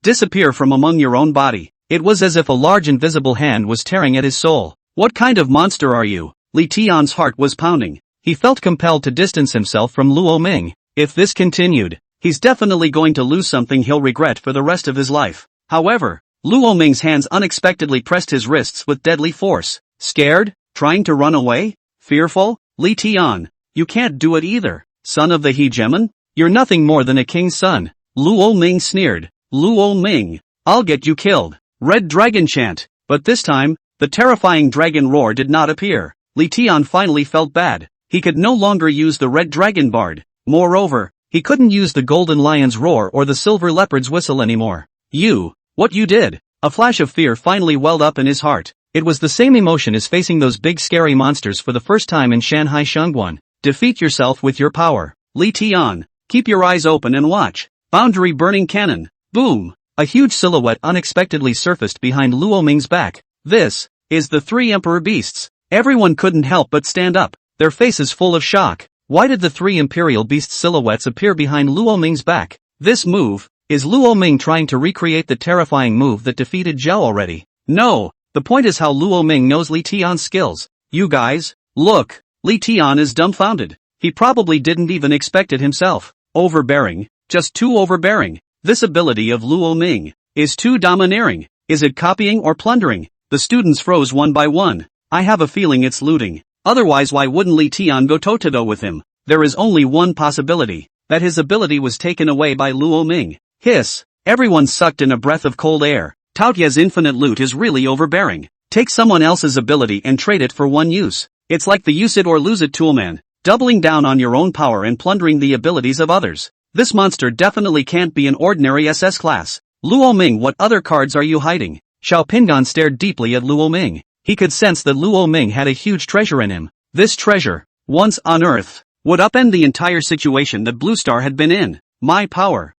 Speaker 1: Disappear from among your own body. It was as if a large invisible hand was tearing at his soul. What kind of monster are you? Li Tian's heart was pounding. He felt compelled to distance himself from Luo Ming. If this continued, he's definitely going to lose something he'll regret for the rest of his life. However, Luo Ming's hands unexpectedly pressed his wrists with deadly force. Scared? Trying to run away? Fearful? Li Tian, you can't do it either. Son of the hegemon? You're nothing more than a king's son. Luo Ming sneered. Luo Ming, I'll get you killed. Red Dragon chant. But this time, the terrifying dragon roar did not appear. Li Tian finally felt bad. He could no longer use the Red Dragon bard. Moreover, he couldn't use the Golden Lion's roar or the Silver Leopard's whistle anymore. What you did? A flash of fear finally welled up in his heart. It was the same emotion as facing those big scary monsters for the first time in Shanghai Shangguan. Defeat yourself with your power. Li Tian, keep your eyes open and watch. Boundary burning cannon. Boom. A huge silhouette unexpectedly surfaced behind Luo Ming's back. This is the three emperor beasts. Everyone couldn't help but stand up, their faces full of shock. Why did the three imperial beast silhouettes appear behind Luo Ming's back? This move, is Luo Ming trying to recreate the terrifying move that defeated Zhao already? No, the point is how Luo Ming knows Li Tian's skills. You guys, look, Li Tian is dumbfounded. He probably didn't even expect it himself. Overbearing, just too overbearing. This ability of Luo Ming is too domineering. Is it copying or plundering? The students froze one by one. I have a feeling it's looting. Otherwise why wouldn't Li Tian go toe-to-toe with him? There is only one possibility, that his ability was taken away by Luo Ming. Hiss. Everyone sucked in a breath of cold air. Taoya's infinite loot is really overbearing. Take someone else's ability and trade it for one use. It's like the use it or lose it toolman, doubling down on your own power and plundering the abilities of others. This monster definitely can't be an ordinary SS class. Luo Ming, what other cards are you hiding? Xiao Pingyan stared deeply at Luo Ming. He could sense that Luo Ming had a huge treasure in him. This treasure, once unearthed, would upend the entire situation that Blue Star had been in. My power.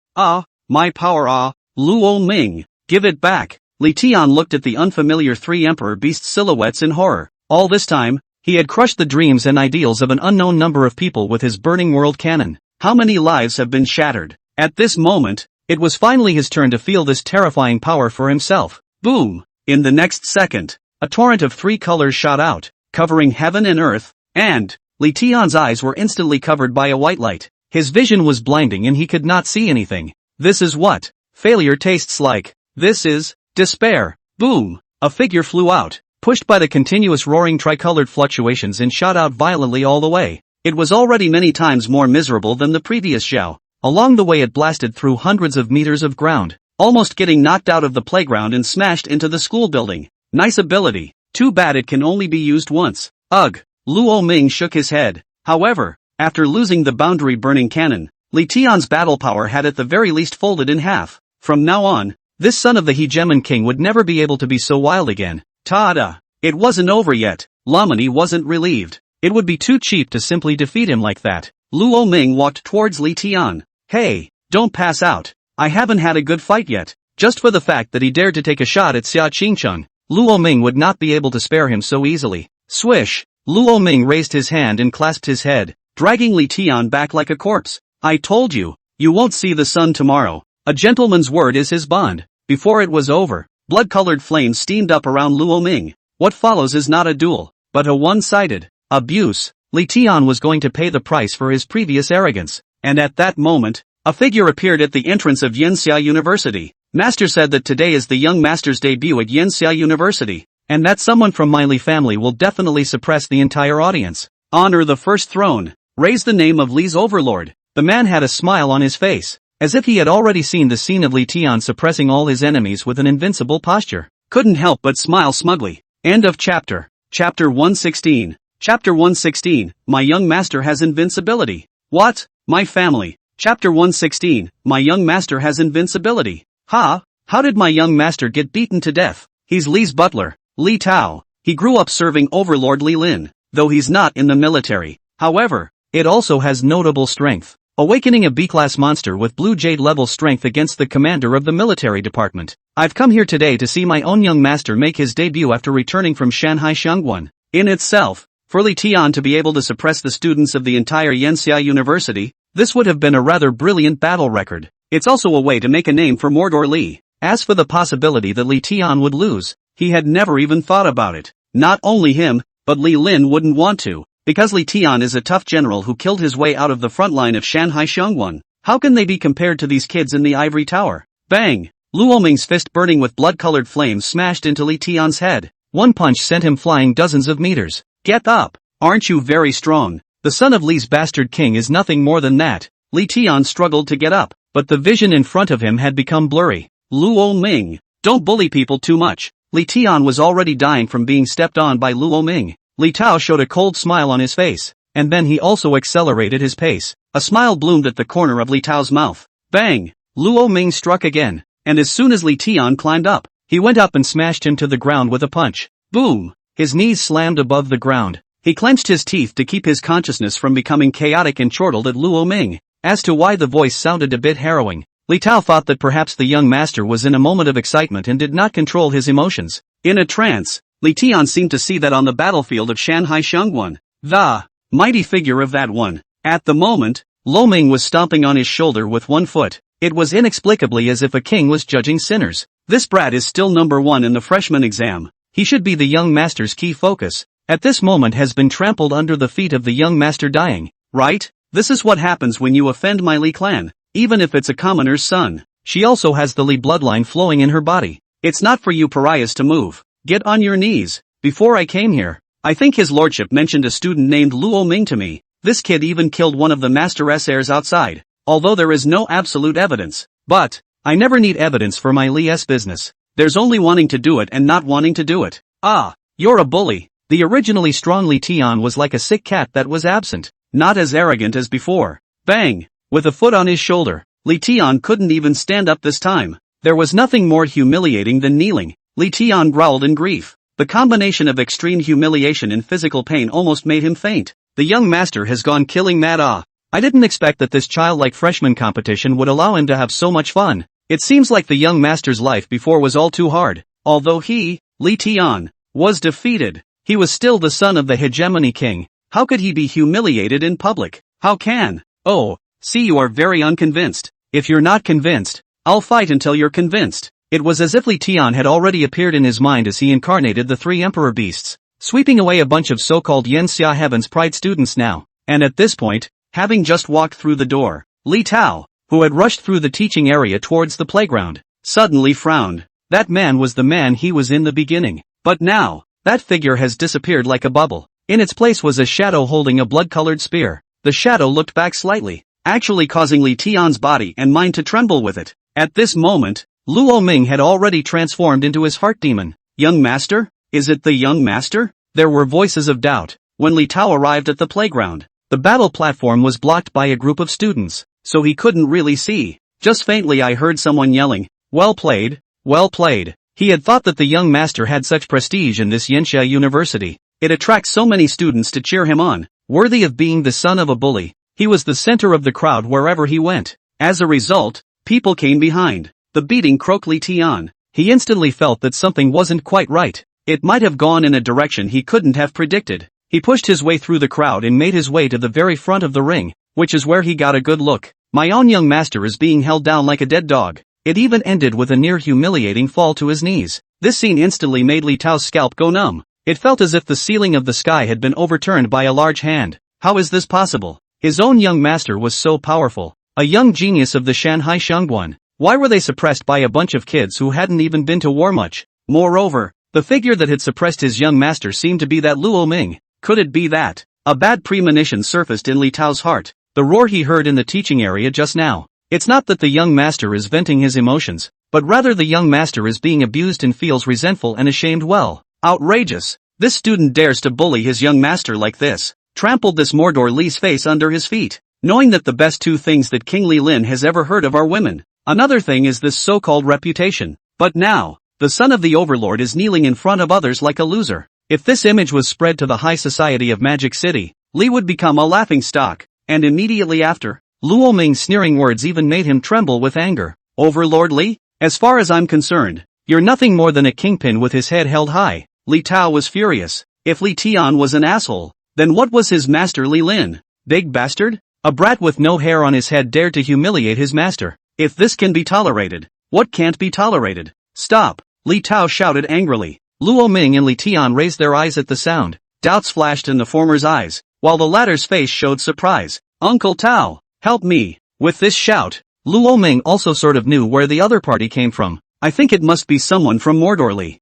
Speaker 1: My power. Luo Ming, give it back. Li Tian looked at the unfamiliar three emperor beast silhouettes in horror. All this time, he had crushed the dreams and ideals of an unknown number of people with his burning world cannon. How many lives have been shattered? At this moment, it was finally his turn to feel this terrifying power for himself. Boom! In the next second, a torrent of three colors shot out, covering heaven and earth, and Li Tian's eyes were instantly covered by a white light. His vision was blinding and he could not see anything. This is what failure tastes like. This is despair. Boom! A figure flew out, pushed by the continuous roaring tricolored fluctuations and shot out violently all the way. It was already many times more miserable than the previous Zhao. Along the way it blasted through hundreds of meters of ground, almost getting knocked out of the playground and smashed into the school building. Nice ability. Too bad it can only be used once. Ugh. Luo Ming shook his head. However, after losing the boundary burning cannon, Li Tian's battle power had at the very least folded in half. From now on, this son of the hegemon king would never be able to be so wild again. Ta-da! It wasn't over yet. Lamani wasn't relieved. It would be too cheap to simply defeat him like that. Luo Ming walked towards Li Tian. Hey, don't pass out. I haven't had a good fight yet. Just for the fact that he dared to take a shot at Xia Qingcheng, Luo Ming would not be able to spare him so easily. Swish! Luo Ming raised his hand and clasped his head, dragging Li Tian back like a corpse. I told you, you won't see the sun tomorrow. A gentleman's word is his bond. Before it was over, blood-colored flames steamed up around Luo Ming. What follows is not a duel, but a one-sided abuse. Li Tian was going to pay the price for his previous arrogance, and at that moment, a figure appeared at the entrance of Yanxia University. Master said that today is the young master's debut at Yanxia University, and that someone from my Li family will definitely suppress the entire audience. Honor the first throne. Raise the name of Li's overlord. The man had a smile on his face, as if he had already seen the scene of Li Tian suppressing all his enemies with an invincible posture. Couldn't help but smile smugly. End of chapter. Chapter 116. Chapter 116, my young master has invincibility. What? My family. Chapter 116, my young master has invincibility. Ha? How did my young master get beaten to death? He's Li's butler, Li Tao. He grew up serving Overlord Li Lin, though he's not in the military. However, it also has notable strength, awakening a B-class monster with blue jade level strength against the commander of the military department. I've come here today to see my own young master make his debut after returning from Shanghai Xiangguan. In itself, for Li Tian to be able to suppress the students of the entire Yanxia University, this would have been a rather brilliant battle record. It's also a way to make a name for Mordor Li. As for the possibility that Li Tian would lose, he had never even thought about it. Not only him, but Li Lin wouldn't want to, because Li Tian is a tough general who killed his way out of the front line of Shanghai Xiangguan. How can they be compared to these kids in the ivory tower? Bang! Luo Ming's fist burning with blood-colored flames smashed into Li Tian's head. One punch sent him flying dozens of meters. Get up! Aren't you very strong? The son of Li's bastard king is nothing more than that. Li Tian struggled to get up, but the vision in front of him had become blurry. Luo Ming, don't bully people too much. Li Tian was already dying from being stepped on by Luo Ming. Li Tao showed a cold smile on his face, and then he also accelerated his pace. A smile bloomed at the corner of Li Tao's mouth. Bang! Luo Ming struck again, and as soon as Li Tian climbed up, he went up and smashed him to the ground with a punch. Boom! His knees slammed above the ground. He clenched his teeth to keep his consciousness from becoming chaotic and chortled at Luo Ming. As to why the voice sounded a bit harrowing, Li Tao thought that perhaps the young master was in a moment of excitement and did not control his emotions. In a trance, Li Tian seemed to see that on the battlefield of Shanghai Xiangguan, the mighty figure of that one. At the moment, Luo Ming was stomping on his shoulder with one foot. It was inexplicably as if a king was judging sinners. This brat is still number one in the freshman exam. He should be the young master's key focus. At this moment has been trampled under the feet of the young master dying. Right? This is what happens when you offend my Li clan, even if it's a commoner's son. She also has the Li bloodline flowing in her body. It's not for you pariahs to move. Get on your knees. Before I came here, I think his lordship mentioned a student named Luo Ming to me. This kid even killed one of the master's heirs outside, although there is no absolute evidence. But I never need evidence for my Li's business. There's only wanting to do it and not wanting to do it. Ah, you're a bully. The originally strong Li Tian was like a sick cat that was absent, not as arrogant as before. Bang! With a foot on his shoulder, Li Tian couldn't even stand up this time. There was nothing more humiliating than kneeling. Li Tian growled in grief. The combination of extreme humiliation and physical pain almost made him faint. The young master has gone killing mad. I didn't expect that this childlike freshman competition would allow him to have so much fun. It seems like the young master's life before was all too hard. Although he, Li Tian, was defeated, he was still the son of the hegemony king. How could he be humiliated in public? How can? Oh, see, you are very unconvinced. If you're not convinced, I'll fight until you're convinced. It was as if Li Tian had already appeared in his mind as he incarnated the three emperor beasts, sweeping away a bunch of so-called Yanxia Heaven's Pride students now. And at this point, having just walked through the door, Li Tao, who had rushed through the teaching area towards the playground, suddenly frowned. That man was the man he was in the beginning. But now, that figure has disappeared like a bubble. In its place was a shadow holding a blood-colored spear. The shadow looked back slightly, actually causing Li Tian's body and mind to tremble with it. At this moment, Luo Ming had already transformed into his heart demon. Young master? Is it the young master? There were voices of doubt. When Li Tao arrived at the playground, the battle platform was blocked by a group of students, so he couldn't really see. Just faintly I heard someone yelling, Well played, well played. He had thought that the young master had such prestige in this Yenxia University. It attracts so many students to cheer him on, worthy of being the son of a bully. He was the center of the crowd wherever he went. As a result, people came behind the beating croak Li Tian. He instantly felt that something wasn't quite right. It might have gone in a direction he couldn't have predicted. He pushed his way through the crowd and made his way to the very front of the ring, which is where he got a good look. My own young master is being held down like a dead dog. It even ended with a near humiliating fall to his knees. This scene instantly made Li Tao's scalp go numb. It felt as if the ceiling of the sky had been overturned by a large hand. How is this possible? His own young master was so powerful. A young genius of the Shanghai Shangguan. Why were they suppressed by a bunch of kids who hadn't even been to war much? Moreover, the figure that had suppressed his young master seemed to be that Luo Ming. Could it be that? A bad premonition surfaced in Li Tao's heart. The roar he heard in the teaching area just now. It's not that the young master is venting his emotions, but rather the young master is being abused and feels resentful and ashamed. Well, outrageous. This student dares to bully his young master like this. Trampled this Mordor Li's face under his feet. Knowing that the best two things that King Li Lin has ever heard of are women. Another thing is this so-called reputation. But now, the son of the overlord is kneeling in front of others like a loser. If this image was spread to the high society of Magic City, Li would become a laughingstock, and immediately after, Luo Ming's sneering words even made him tremble with anger. Overlord Li? As far as I'm concerned, you're nothing more than a kingpin with his head held high. Li Tao was furious. If Li Tian was an asshole, then what was his master Li Lin? Big bastard? A brat with no hair on his head dared to humiliate his master. If this can be tolerated, what can't be tolerated? Stop! Li Tao shouted angrily. Luo Ming and Li Tian raised their eyes at the sound. Doubts flashed in the former's eyes, while the latter's face showed surprise. Uncle Tao, help me! With this shout, Luo Ming also sort of knew where the other party came from. I think it must be someone from Mordor Li.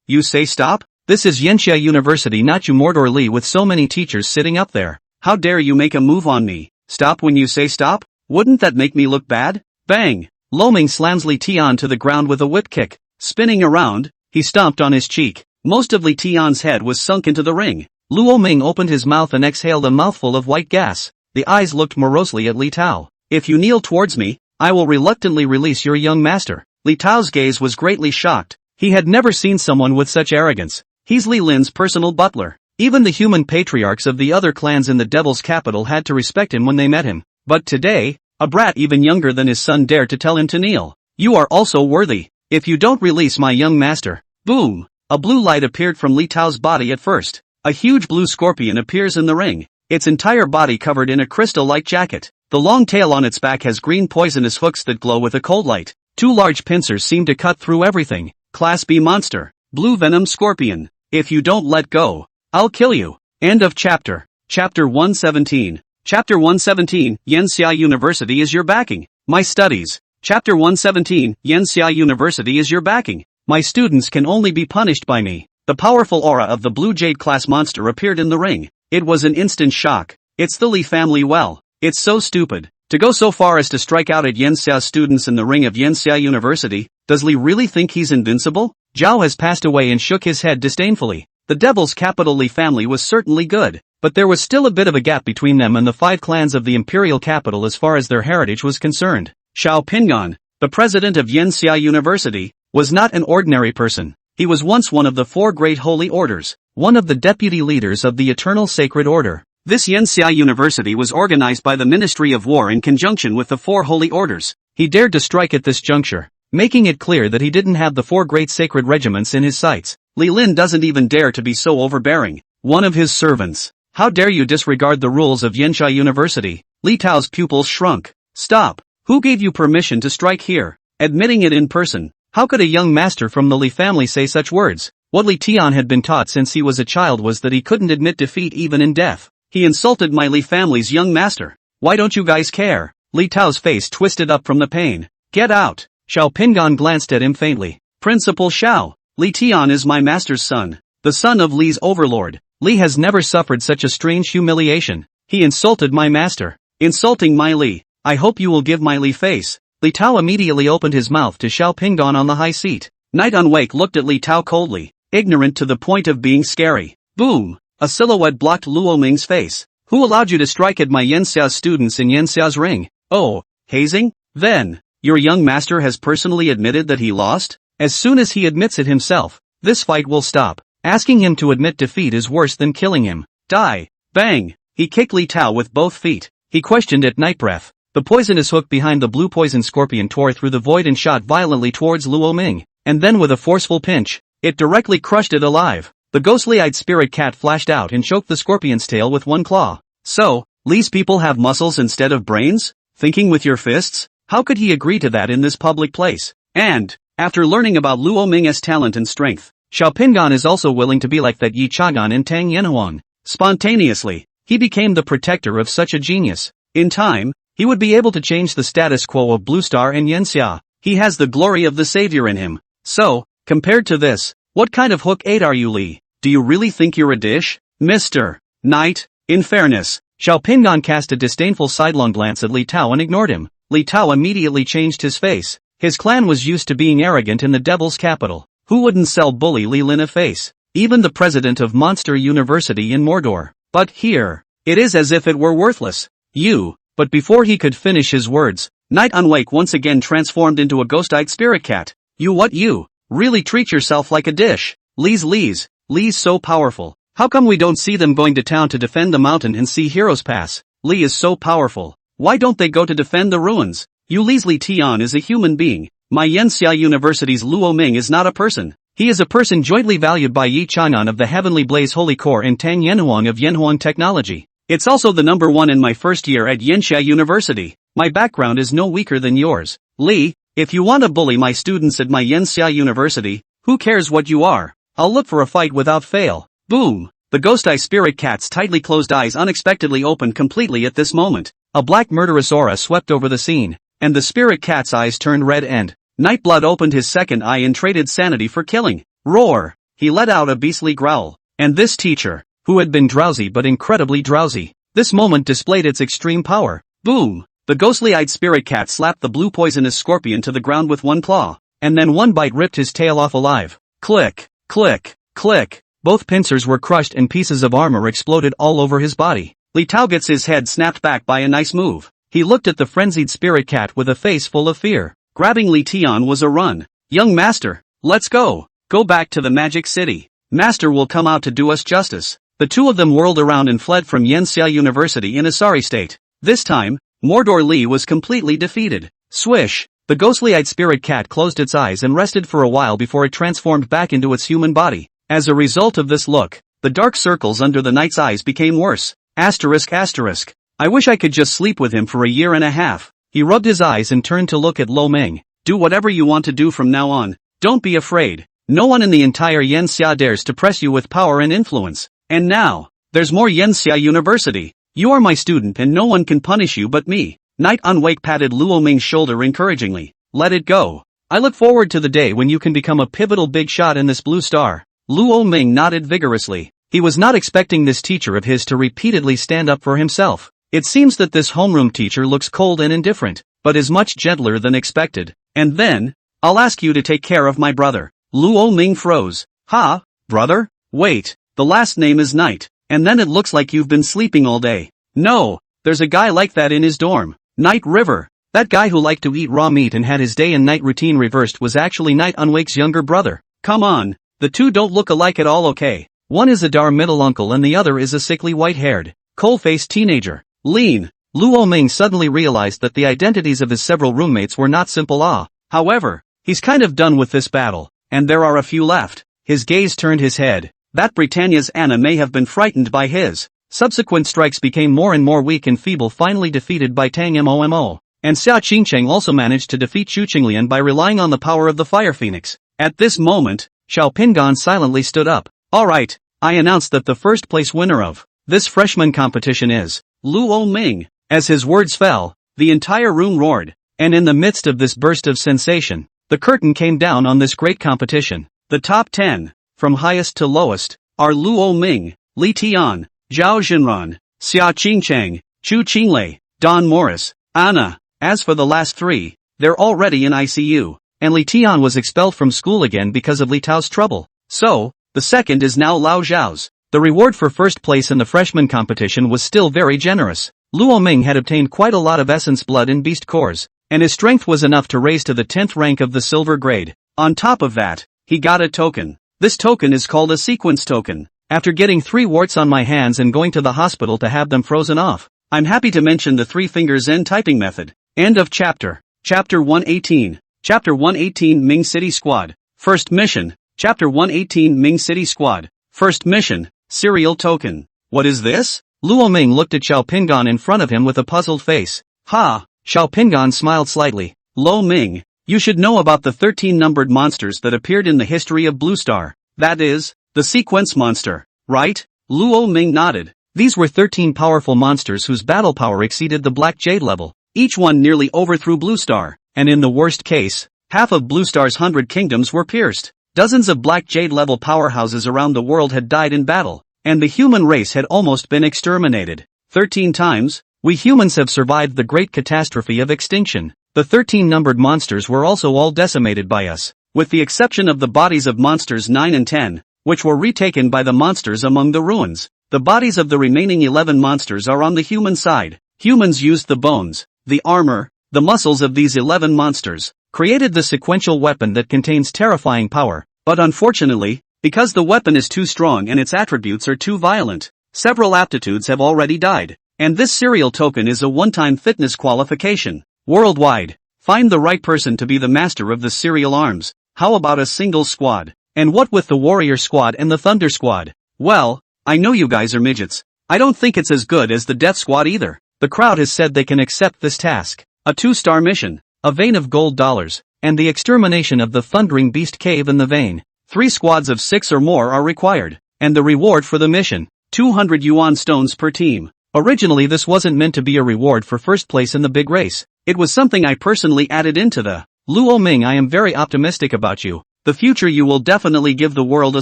Speaker 1: You say stop? This is Yenxia University, not you Mordor Li, with so many teachers sitting up there. How dare you make a move on me? Stop when you say stop? Wouldn't that make me look bad? Bang! Luo Ming slams Li Tian to the ground with a whip kick. Spinning around, he stomped on his cheek. Most of Li Tian's head was sunk into the ring. Luo Ming opened his mouth and exhaled a mouthful of white gas. The eyes looked morosely at Li Tao. If you kneel towards me, I will reluctantly release your young master. Li Tao's gaze was greatly shocked. He had never seen someone with such arrogance. He's Li Lin's personal butler. Even the human patriarchs of the other clans in the Devil's capital had to respect him when they met him. But today, a brat even younger than his son dared to tell him to kneel. You are also worthy. If you don't release my young master. Boom! A blue light appeared from Li Tao's body at first. A huge blue scorpion appears in the ring. Its entire body covered in a crystal-like jacket. The long tail on its back has green poisonous hooks that glow with a cold light. Two large pincers seem to cut through everything. Class B monster. Blue venom scorpion. If you don't let go, I'll kill you. End of chapter. Chapter 117. Chapter 117, Yenxia University is your backing. My studies. Chapter 117, Yenxia University is your backing. My students can only be punished by me. The powerful aura of the blue jade class monster appeared in the ring. It was an instant shock. It's the Li family. Well, it's so stupid. To go so far as to strike out at Yenxia students in the ring of Yenxia University. Does Li really think he's invincible? Zhao has passed away and shook his head disdainfully. The Devil's capital Li family was certainly good, but there was still a bit of a gap between them and the 5 clans of the imperial capital as far as their heritage was concerned. Xiao Pingan, the president of Yenxia University, was not an ordinary person. He was once one of the 4 great holy orders, one of the deputy leaders of the Eternal Sacred Order. This Yenxia University was organized by the Ministry of War in conjunction with the 4 holy orders. He dared to strike at this juncture, making it clear that he didn't have the 4 great sacred regiments in his sights. Li Lin doesn't even dare to be so overbearing. One of his servants. How dare you disregard the rules of Yenxia University? Li Tao's pupils shrunk. Stop. Who gave you permission to strike here? Admitting it in person. How could a young master from the Li family say such words? What Li Tian had been taught since he was a child was that he couldn't admit defeat even in death. He insulted my Li family's young master. Why don't you guys care? Li Tao's face twisted up from the pain. Get out. Xiao Pingan glanced at him faintly. Principal Xiao, Li Tian is my master's son, the son of Li's overlord. Li has never suffered such a strange humiliation. He insulted my master. Insulting my Li. I hope you will give my Li face. Li Tao immediately opened his mouth to Xiao Pingan on the high seat. Night Unwake looked at Li Tao coldly, ignorant to the point of being scary. Boom! A silhouette blocked Luo Ming's face. Who allowed you to strike at my Yenxia students in Yenxia's ring? Oh, hazing? Then, Your young master has personally admitted that he lost? As soon as he admits it himself, this fight will stop. Asking him to admit defeat is worse than killing him. Die. Bang. He kicked Li Tao with both feet. He questioned at night breath. The poisonous hook behind the blue poison scorpion tore through the void and shot violently towards Luo Ming, and then with a forceful pinch, it directly crushed it alive. The ghostly-eyed spirit cat flashed out and choked the scorpion's tail with one claw. So, Li's people have muscles instead of brains? Thinking with your fists? How could he agree to that in this public place? And, after learning about Luo Ming's talent and strength, Xiao Pingan is also willing to be like that Yi Chagan and Tang Yanhuang. Spontaneously, he became the protector of such a genius. In time, he would be able to change the status quo of Blue Star and Yanxia. He has the glory of the savior in him. So, compared to this, what kind of hook 8 are you, Li? Do you really think you're a dish? Mr. Knight? In fairness, Xiao Pingan cast a disdainful sidelong glance at Li Tao and ignored him. Li Tao immediately changed his face. His clan was used to being arrogant in the devil's capital. Who wouldn't sell bully Li Lin a face? Even the president of Monster University in Mordor. But here, it is as if it were worthless. You. But before he could finish his words, Night Unwake once again transformed into a ghost-eyed spirit cat. You really treat yourself like a dish. Li's so powerful. How come we don't see them going to town to defend the mountain and see heroes pass? Li is so powerful. Why don't they go to defend the ruins? Li Tian is a human being. My Yanxia University's Luo Ming is not a person. He is a person jointly valued by Yi Chang'an of the Heavenly Blaze Holy Core and Tang Yanhuang of Yanhuang Technology. It's also the number 1 in my first year at Yanxia University. My background is no weaker than yours. Li, if you want to bully my students at my Yanxia University, who cares what you are? I'll look for a fight without fail. Boom! The ghost-eye spirit cat's tightly closed eyes unexpectedly opened completely at this moment. A black murderous aura swept over the scene, and the spirit cat's eyes turned red and Nightblood opened his second eye and traded sanity for killing. Roar! He let out a beastly growl. And this teacher, who had been drowsy but incredibly drowsy, this moment displayed its extreme power. Boom! The ghostly-eyed spirit cat slapped the blue poisonous scorpion to the ground with one claw, and then one bite ripped his tail off alive. Click! Click! Click! Both pincers were crushed and pieces of armor exploded all over his body. Li Tao gets his head snapped back by a nice move. He looked at the frenzied spirit cat with a face full of fear. Grabbing Li Tian was a run. Young master, let's go. Go back to the magic city. Master will come out to do us justice. The two of them whirled around and fled from Yanxia University in a sorry state. This time, Mordor Li was completely defeated. Swish! The ghostly-eyed spirit cat closed its eyes and rested for a while before it transformed back into its human body. As a result of this look, the dark circles under the knight's eyes became worse. Asterisk. I wish I could just sleep with him for a year and a half. He rubbed his eyes and turned to look at Lo Ming. Do whatever you want to do from now on. Don't be afraid. No one in the entire Yanxia dares to press you with power and influence. And now, there's more Yanxia University. You are my student and no one can punish you but me. Night Unwake patted Luo Ming's shoulder encouragingly. Let it go. I look forward to the day when you can become a pivotal big shot in this blue star. Luo Ming nodded vigorously. He was not expecting this teacher of his to repeatedly stand up for himself. It seems that this homeroom teacher looks cold and indifferent, but is much gentler than expected. And then, I'll ask you to take care of my brother. Luo Ming froze. Ha? Brother? Wait, the last name is Knight, and then it looks like you've been sleeping all day. No, there's a guy like that in his dorm. Night River. That guy who liked to eat raw meat and had his day and night routine reversed was actually Night Unwake's younger brother. Come on, the two don't look alike at all. Okay. One is a dar middle uncle and the other is a sickly white-haired, coal-faced teenager. Lean. Luo Ming suddenly realized that the identities of his several roommates were not simple. However, he's kind of done with this battle, and there are a few left. His gaze turned his head. That Britannia's Anna may have been frightened by his subsequent strikes became more and more weak and feeble, finally defeated by Tang Momo. And Xia Qingcheng also managed to defeat Xu Qinglian by relying on the power of the Fire Phoenix. At this moment, Xiao Pingan silently stood up. Alright, I announced that the first place winner of this freshman competition is Luo Ming. As his words fell, the entire room roared, and in the midst of this burst of sensation, the curtain came down on this great competition. The top 10, from highest to lowest, are Luo Ming, Li Tian, Zhao Jinran, Xia Qingcheng, Chu Qinglei, Don Morris, Anna. As for the last three, they're already in ICU, and Li Tian was expelled from school again because of Li Tao's trouble. So, the second is now Lao Zhao's. The reward for first place in the freshman competition was still very generous. Luo Ming had obtained quite a lot of essence blood and beast cores, and his strength was enough to raise to the 10th rank of the silver grade. On top of that, he got a token. This token is called a sequence token. After getting 3 warts on my hands and going to the hospital to have them frozen off, I'm happy to mention the 3-finger Zen typing method. End of chapter. Chapter 118. Chapter 118 Ming City Squad. First mission. Chapter 118 Ming City Squad. First mission. Serial token. What is this? Luo Ming looked at Xiao Pingan in front of him with a puzzled face. Ha! Xiao Pingan smiled slightly. Lo Ming, you should know about the 13 numbered monsters that appeared in the history of Blue Star. That is, the sequence monster, right? Luo Ming nodded. These were 13 powerful monsters whose battle power exceeded the Black Jade level. Each one nearly overthrew Blue Star, and in the worst case, half of Blue Star's 100 kingdoms were pierced. Dozens of Black Jade level powerhouses around the world had died in battle, and the human race had almost been exterminated. 13 times, we humans have survived the great catastrophe of extinction. The 13 numbered monsters were also all decimated by us, with the exception of the bodies of monsters 9 and 10, which were retaken by the monsters among the ruins. The bodies of the remaining 11 monsters are on the human side. Humans used the bones, the armor, the muscles of these 11 monsters, created the sequential weapon that contains terrifying power, but unfortunately, because the weapon is too strong and its attributes are too violent, several aptitudes have already died, and this serial token is a one-time fitness qualification. Worldwide, find the right person to be the master of the serial arms. How about a single squad? And what with the warrior squad and the thunder squad? Well, I know you guys are midgets. I don't think it's as good as the death squad either. The crowd has said they can accept this task. A 2-star mission, a vein of gold dollars, and the extermination of the thundering beast cave in the vein. 3 squads of 6 or more are required, and the reward for the mission, 200 yuan stones per team. Originally this wasn't meant to be a reward for first place in the big race. It was something I personally added into the Luo Ming. I am very optimistic about you. The future you will definitely give the world a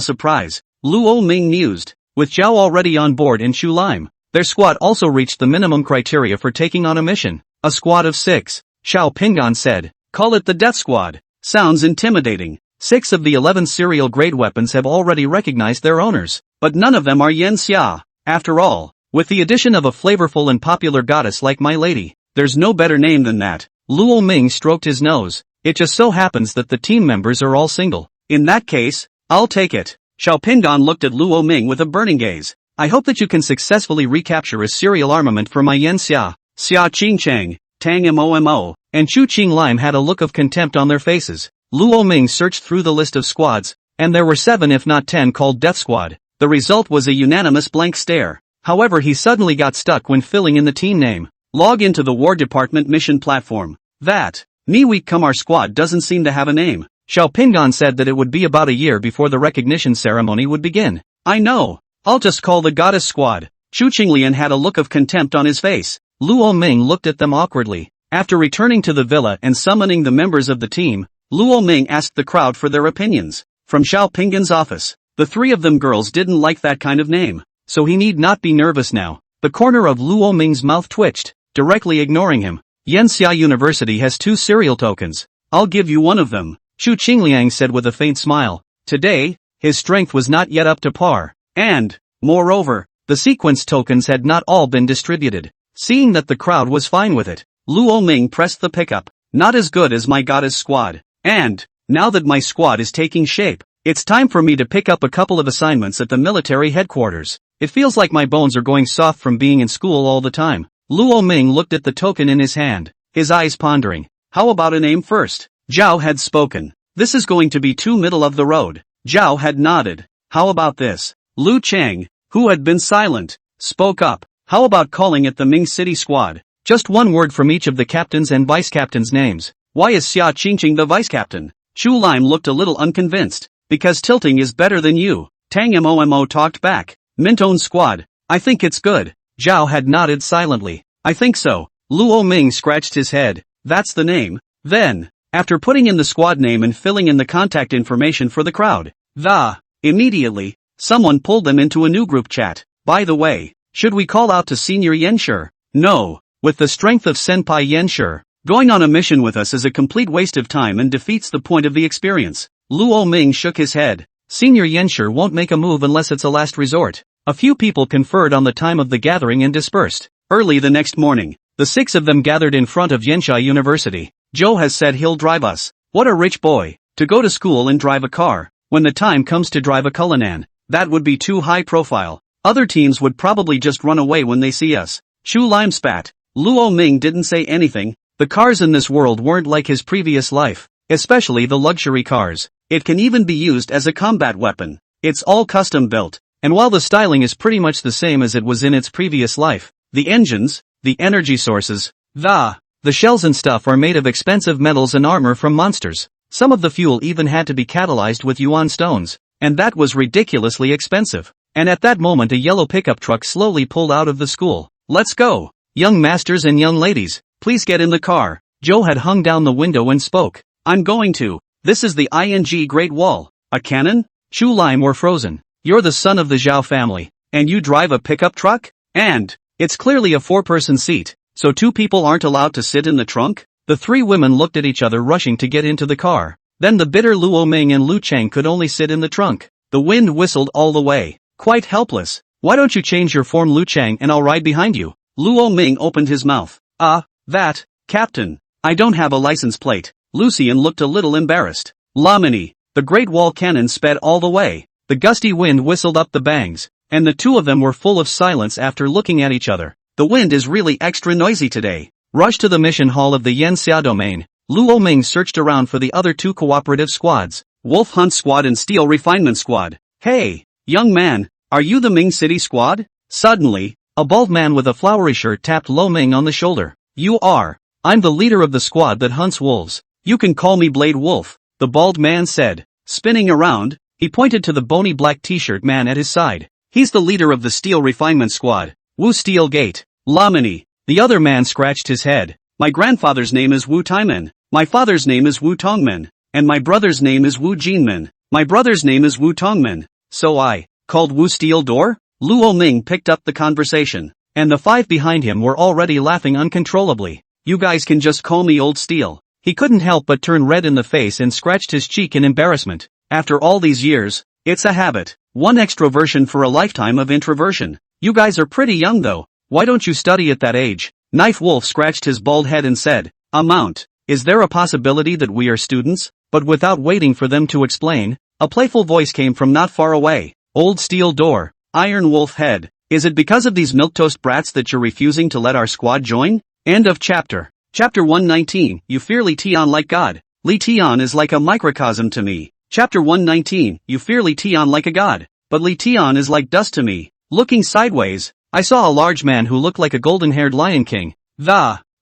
Speaker 1: surprise. Luo Ming mused. With Zhao already on board in Shu Lime, their squad also reached the minimum criteria for taking on a mission. A squad of 6. Xiao Pingan said. Call it the Death Squad. Sounds intimidating. 6 of the 11 serial grade weapons have already recognized their owners, but none of them are Yen Xia. After all, with the addition of a flavorful and popular goddess like My Lady, there's no better name than that. Luo Ming stroked his nose. It just so happens that the team members are all single. In that case, I'll take it. Xiao Pingan looked at Luo Ming with a burning gaze. I hope that you can successfully recapture a serial armament for my Yen Xia. Xia Qing Chang, Tang Mo, and Chu Qing Lime had a look of contempt on their faces. Luo Ming searched through the list of squads, and there were 7 if not 10 called Death Squad. The result was a unanimous blank stare. However, he suddenly got stuck when filling in the team name. Log into the War Department mission platform. That, Niwi Kumar squad doesn't seem to have a name. Xiao Pingan said that it would be about a year before the recognition ceremony would begin. I know. I'll just call the Goddess Squad. Chu Qinglian had a look of contempt on his face. Luo Ming looked at them awkwardly. After returning to the villa and summoning the members of the team, Luo Ming asked the crowd for their opinions. From Xiao Pingan's office, the 3 of them girls didn't like that kind of name, so he need not be nervous now. The corner of Luo Ming's mouth twitched, directly ignoring him. Yanxia University has 2 serial tokens. I'll give you one of them, Chu Qingliang said with a faint smile. Today, his strength was not yet up to par, and, moreover, the sequence tokens had not all been distributed. Seeing that the crowd was fine with it, Luo Ming pressed the pickup. Not as good as my Goddess Squad. And, now that my squad is taking shape, it's time for me to pick up a couple of assignments at the military headquarters. It feels like my bones are going soft from being in school all the time. Luo Ming looked at the token in his hand, his eyes pondering. How about a name first? Zhao had spoken. This is going to be too middle of the road. Zhao had nodded. How about this? Lu Chang, who had been silent, spoke up. How about calling it the Ming City Squad? Just one word from each of the captains and vice-captains' names. Why is Xia Qingqing the vice-captain? Chu Lime looked a little unconvinced. Because tilting is better than you. Tang Mo talked back. Mintone Squad. I think it's good. Zhao had nodded silently. I think so. Luo Ming scratched his head. That's the name. Then, after putting in the squad name and filling in the contact information for the crowd, immediately, someone pulled them into a new group chat. By the way, should we call out to Senior Yenshur? No. With the strength of Senpai Yenshur, going on a mission with us is a complete waste of time and defeats the point of the experience. Luo Ming shook his head. Senior Yenshur won't make a move unless it's a last resort. A few people conferred on the time of the gathering and dispersed. Early the next morning, The 6 of them gathered in front of Yensha University. Joe has said he'll drive us. What a rich boy. To go to school and drive a car. When the time comes to drive a Cullinan, that would be too high profile. Other teams would probably just run away when they see us. Chu Lime spat. Luo Ming didn't say anything. The cars in this world weren't like his previous life. Especially the luxury cars. It can even be used as a combat weapon. It's all custom built. And while the styling is pretty much the same as it was in its previous life, the engines, the energy sources, the shells and stuff are made of expensive metals and armor from monsters. Some of the fuel even had to be catalyzed with yuan stones, and that was ridiculously expensive. And at that moment a yellow pickup truck slowly pulled out of the school. Let's go! Young masters and young ladies, please get in the car. Joe had hung down the window and spoke. I'm going to. This is the ING Great Wall. A cannon? Chu Lime were frozen. You're the son of the Zhao family, and you drive a pickup truck? And it's clearly a 4-person seat, so 2 people aren't allowed to sit in the trunk? The 3 women looked at each other rushing to get into the car. Then the bitter Luo Ming and Lu Cheng could only sit in the trunk. The wind whistled all the way. Quite helpless. Why don't you change your form, Lu Cheng, and I'll ride behind you? Luo Ming opened his mouth. That, Captain. I don't have a license plate. Lucian looked a little embarrassed. Lamini. The Great Wall cannon sped all the way. The gusty wind whistled up the bangs, and the 2 of them were full of silence after looking at each other. The wind is really extra noisy today. Rush to the mission hall of the Yanxia domain. Luo Ming searched around for the other 2 cooperative squads, Wolf Hunt Squad and Steel Refinement Squad. Hey, young man, are you the Ming City Squad? Suddenly, a bald man with a flowery shirt tapped Lo Ming on the shoulder. You are. I'm the leader of the squad that hunts wolves. You can call me Blade Wolf, the bald man said. Spinning around, he pointed to the bony black t-shirt man at his side. He's the leader of the Steel Refinement Squad, Wu Steel Gate. Lamini. The other man scratched his head. My grandfather's name is Wu Taiman. My father's name is Wu Tongmin. And my brother's name is Wu Jinmin. My brother's name is Wu Tongmin. So I, called Wu Steel Door? Luo Ming picked up the conversation. And the 5 behind him were already laughing uncontrollably. You guys can just call me Old Steel. He couldn't help but turn red in the face and scratched his cheek in embarrassment. After all these years, it's a habit. One extroversion for a lifetime of introversion. You guys are pretty young though. Why don't you study at that age? Knife Wolf scratched his bald head and said, Amount. Is there a possibility that we are students? But without waiting for them to explain, a playful voice came from not far away. Old Steel Door. Iron Wolf Head. Is it because of these milquetoast brats that you're refusing to let our squad join? End of chapter. Chapter 119, You fear Li Tian like God. Li Tian is like a microcosm to me. Chapter 119, You fear Li Tian like a god. But Li Tian is like dust to me. Looking sideways, I saw a large man who looked like a golden-haired lion king.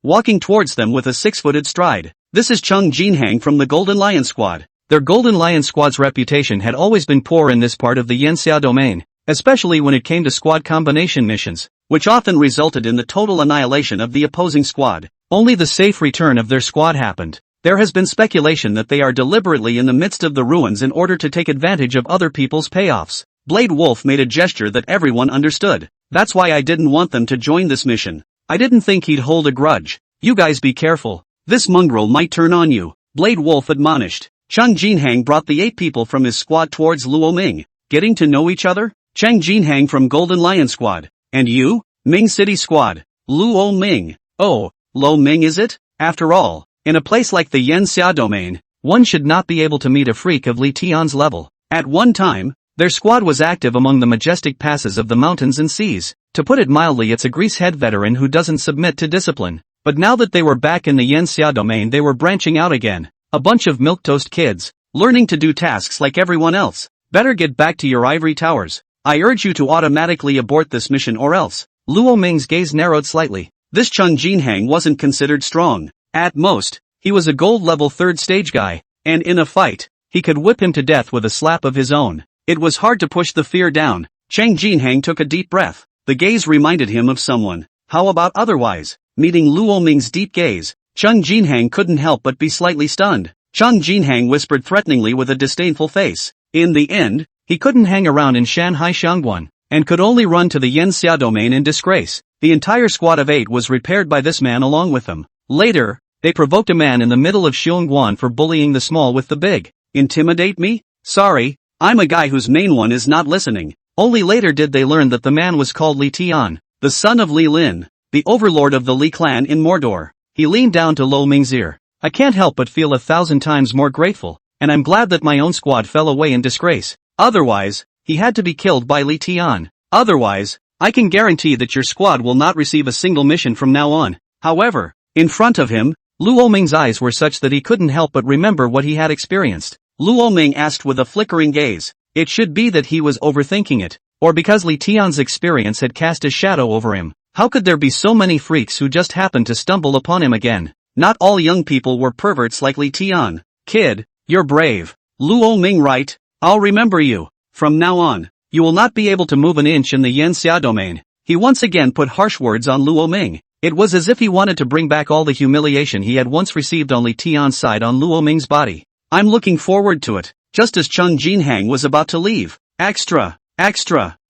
Speaker 1: Walking towards them with a 6-footed stride. This is Chung Jinhang from the Golden Lion Squad. Their Golden Lion Squad's reputation had always been poor in this part of the Yanxia domain, especially when it came to squad combination missions, which often resulted in the total annihilation of the opposing squad. Only the safe return of their squad happened. There has been speculation that they are deliberately in the midst of the ruins in order to take advantage of other people's payoffs. Blade Wolf made a gesture that everyone understood. That's why I didn't want them to join this mission. I didn't think he'd hold a grudge. You guys be careful. This mongrel might turn on you. Blade Wolf admonished. Chung Jinhang brought the 8 people from his squad towards Luo Ming. Getting to know each other? Cheng Jinhang from Golden Lion Squad. And you? Ming City Squad. Luo Ming. Oh, Lo Ming is it? After all, in a place like the Yanxia domain, one should not be able to meet a freak of Li Tian's level. At one time, their squad was active among the majestic passes of the mountains and seas. To put it mildly, it's a greasehead veteran who doesn't submit to discipline. But now that they were back in the Yanxia domain, they were branching out again. A bunch of milquetoast kids, learning to do tasks like everyone else. Better get back to your ivory towers. I urge you to automatically abort this mission or else. Luo Ming's gaze narrowed slightly. This Chung Jinhang wasn't considered strong. At most, he was a gold level 3rd stage guy, and in a fight, he could whip him to death with a slap of his own. It was hard to push the fear down. Cheng Jinhang took a deep breath. The gaze reminded him of someone. How about otherwise? Meeting Luo Ming's deep gaze, Chung Jinhang couldn't help but be slightly stunned. Chung Jinhang whispered threateningly with a disdainful face. In the end, he couldn't hang around in Shanghai Xiangguan, and could only run to the Yanxia domain in disgrace. The entire squad of 8 was repaired by this man along with them. Later, they provoked a man in the middle of Xiongguan for bullying the small with the big. Intimidate me? Sorry, I'm a guy whose main one is not listening. Only later did they learn that the man was called Li Tian, the son of Li Lin. the overlord of the Li clan in Mordor. He leaned down to Luo Ming's ear. I can't help but feel 1,000 times more grateful, and I'm glad that my own squad fell away in disgrace. Otherwise, he had to be killed by Li Tian. Otherwise, I can guarantee that your squad will not receive a single mission from now on. However, in front of him, Luo Ming's eyes were such that he couldn't help but remember what he had experienced. Luo Ming asked with a flickering gaze. It should be that he was overthinking it, or because Li Tian's experience had cast a shadow over him. How could there be so many freaks who just happened to stumble upon him again? Not all young people were perverts like Li Tian. Kid, you're brave. Luo Ming, right? I'll remember you. From now on, you will not be able to move an inch in the Yanxia domain. He once again put harsh words on Luo Ming. It was as if he wanted to bring back all the humiliation he had once received on Li Tian's side on Luo Ming's body. I'm looking forward to it. Just as Cheng Jinhang was about to leave. Extra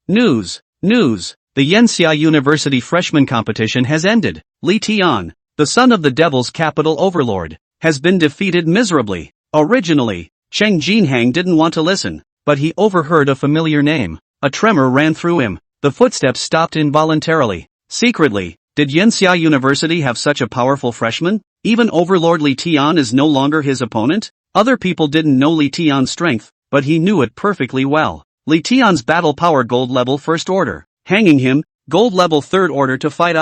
Speaker 1: news. The Yanxia University freshman competition has ended. Li Tian, the son of the Devil's capital overlord, has been defeated miserably. Originally, Cheng Jinhang didn't want to listen, but he overheard a familiar name. A tremor ran through him. The footsteps stopped involuntarily. Secretly, did Yanxia University have such a powerful freshman? Even Overlord Li Tian is no longer his opponent? Other people didn't know Li Tian's strength, but he knew it perfectly well. Li Tian's battle power gold level first order. Hanging him, gold level third order to fight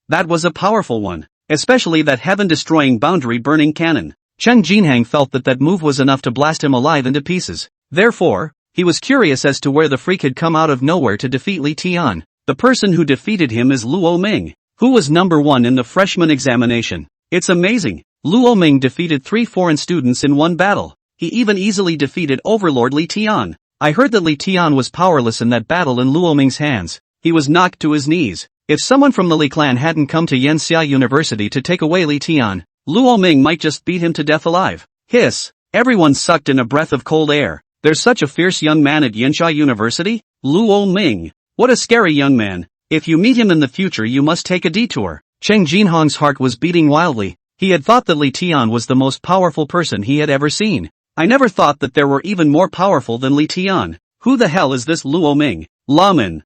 Speaker 1: that was a powerful one. Especially that heaven-destroying boundary-burning cannon. Cheng Jinhang felt that move was enough to blast him alive into pieces. Therefore, he was curious as to where the freak had come out of nowhere to defeat Li Tian. The person who defeated him is Luo Ming, who was number 1 in the freshman examination. It's amazing. Luo Ming defeated 3 foreign students in one battle. He even easily defeated Overlord Li Tian. I heard that Li Tian was powerless in that battle in Luo Ming's hands. He was knocked to his knees. If someone from the Li clan hadn't come to Yanxia University to take away Li Tian, Luo Ming might just beat him to death alive. Hiss! Everyone sucked in a breath of cold air. There's such a fierce young man at Yanxia University? Luo Ming. What a scary young man. If you meet him in the future you must take a detour. Cheng Jinhang's heart was beating wildly. He had thought that Li Tian was the most powerful person he had ever seen. I never thought that there were even more powerful than Li Tian. Who the hell is this Luo Ming? Laman.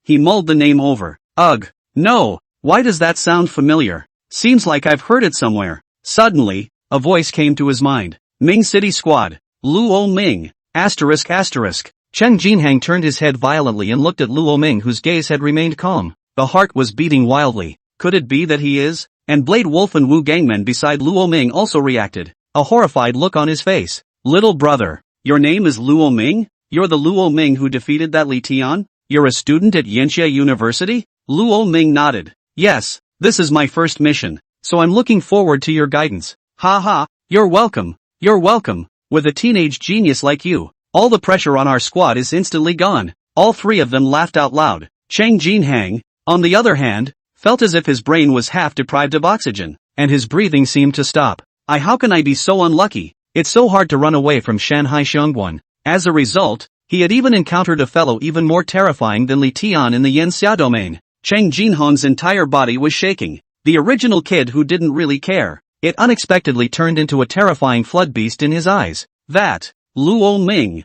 Speaker 1: He mulled the name over. Ugh. No. Why does that sound familiar? Seems like I've heard it somewhere. Suddenly, a voice came to his mind. Ming City Squad. Luo Ming. ***. Cheng Jinhang turned his head violently and looked at Luo Ming, whose gaze had remained calm. The heart was beating wildly. Could it be that he is? And Blade Wolf and Wu Gangmen beside Luo Ming also reacted. A horrified look on his face. Little brother, your name is Luo Ming? You're the Luo Ming who defeated that Li Tian? You're a student at Yanxia University? Luo Ming nodded. Yes, this is my first mission, so I'm looking forward to your guidance. Ha, you're welcome. With a teenage genius like you, all the pressure on our squad is instantly gone. All 3 of them laughed out loud. Cheng Jinhang, on the other hand, felt as if his brain was half deprived of oxygen, and his breathing seemed to stop. How can I be so unlucky? It's so hard to run away from Shanhai Xiongguan. As a result, he had even encountered a fellow even more terrifying than Li Tian in the Yanxia domain. Cheng Jinhang's entire body was shaking. The original kid who didn't really care. It unexpectedly turned into a terrifying flood beast in his eyes. That, Luo Ming.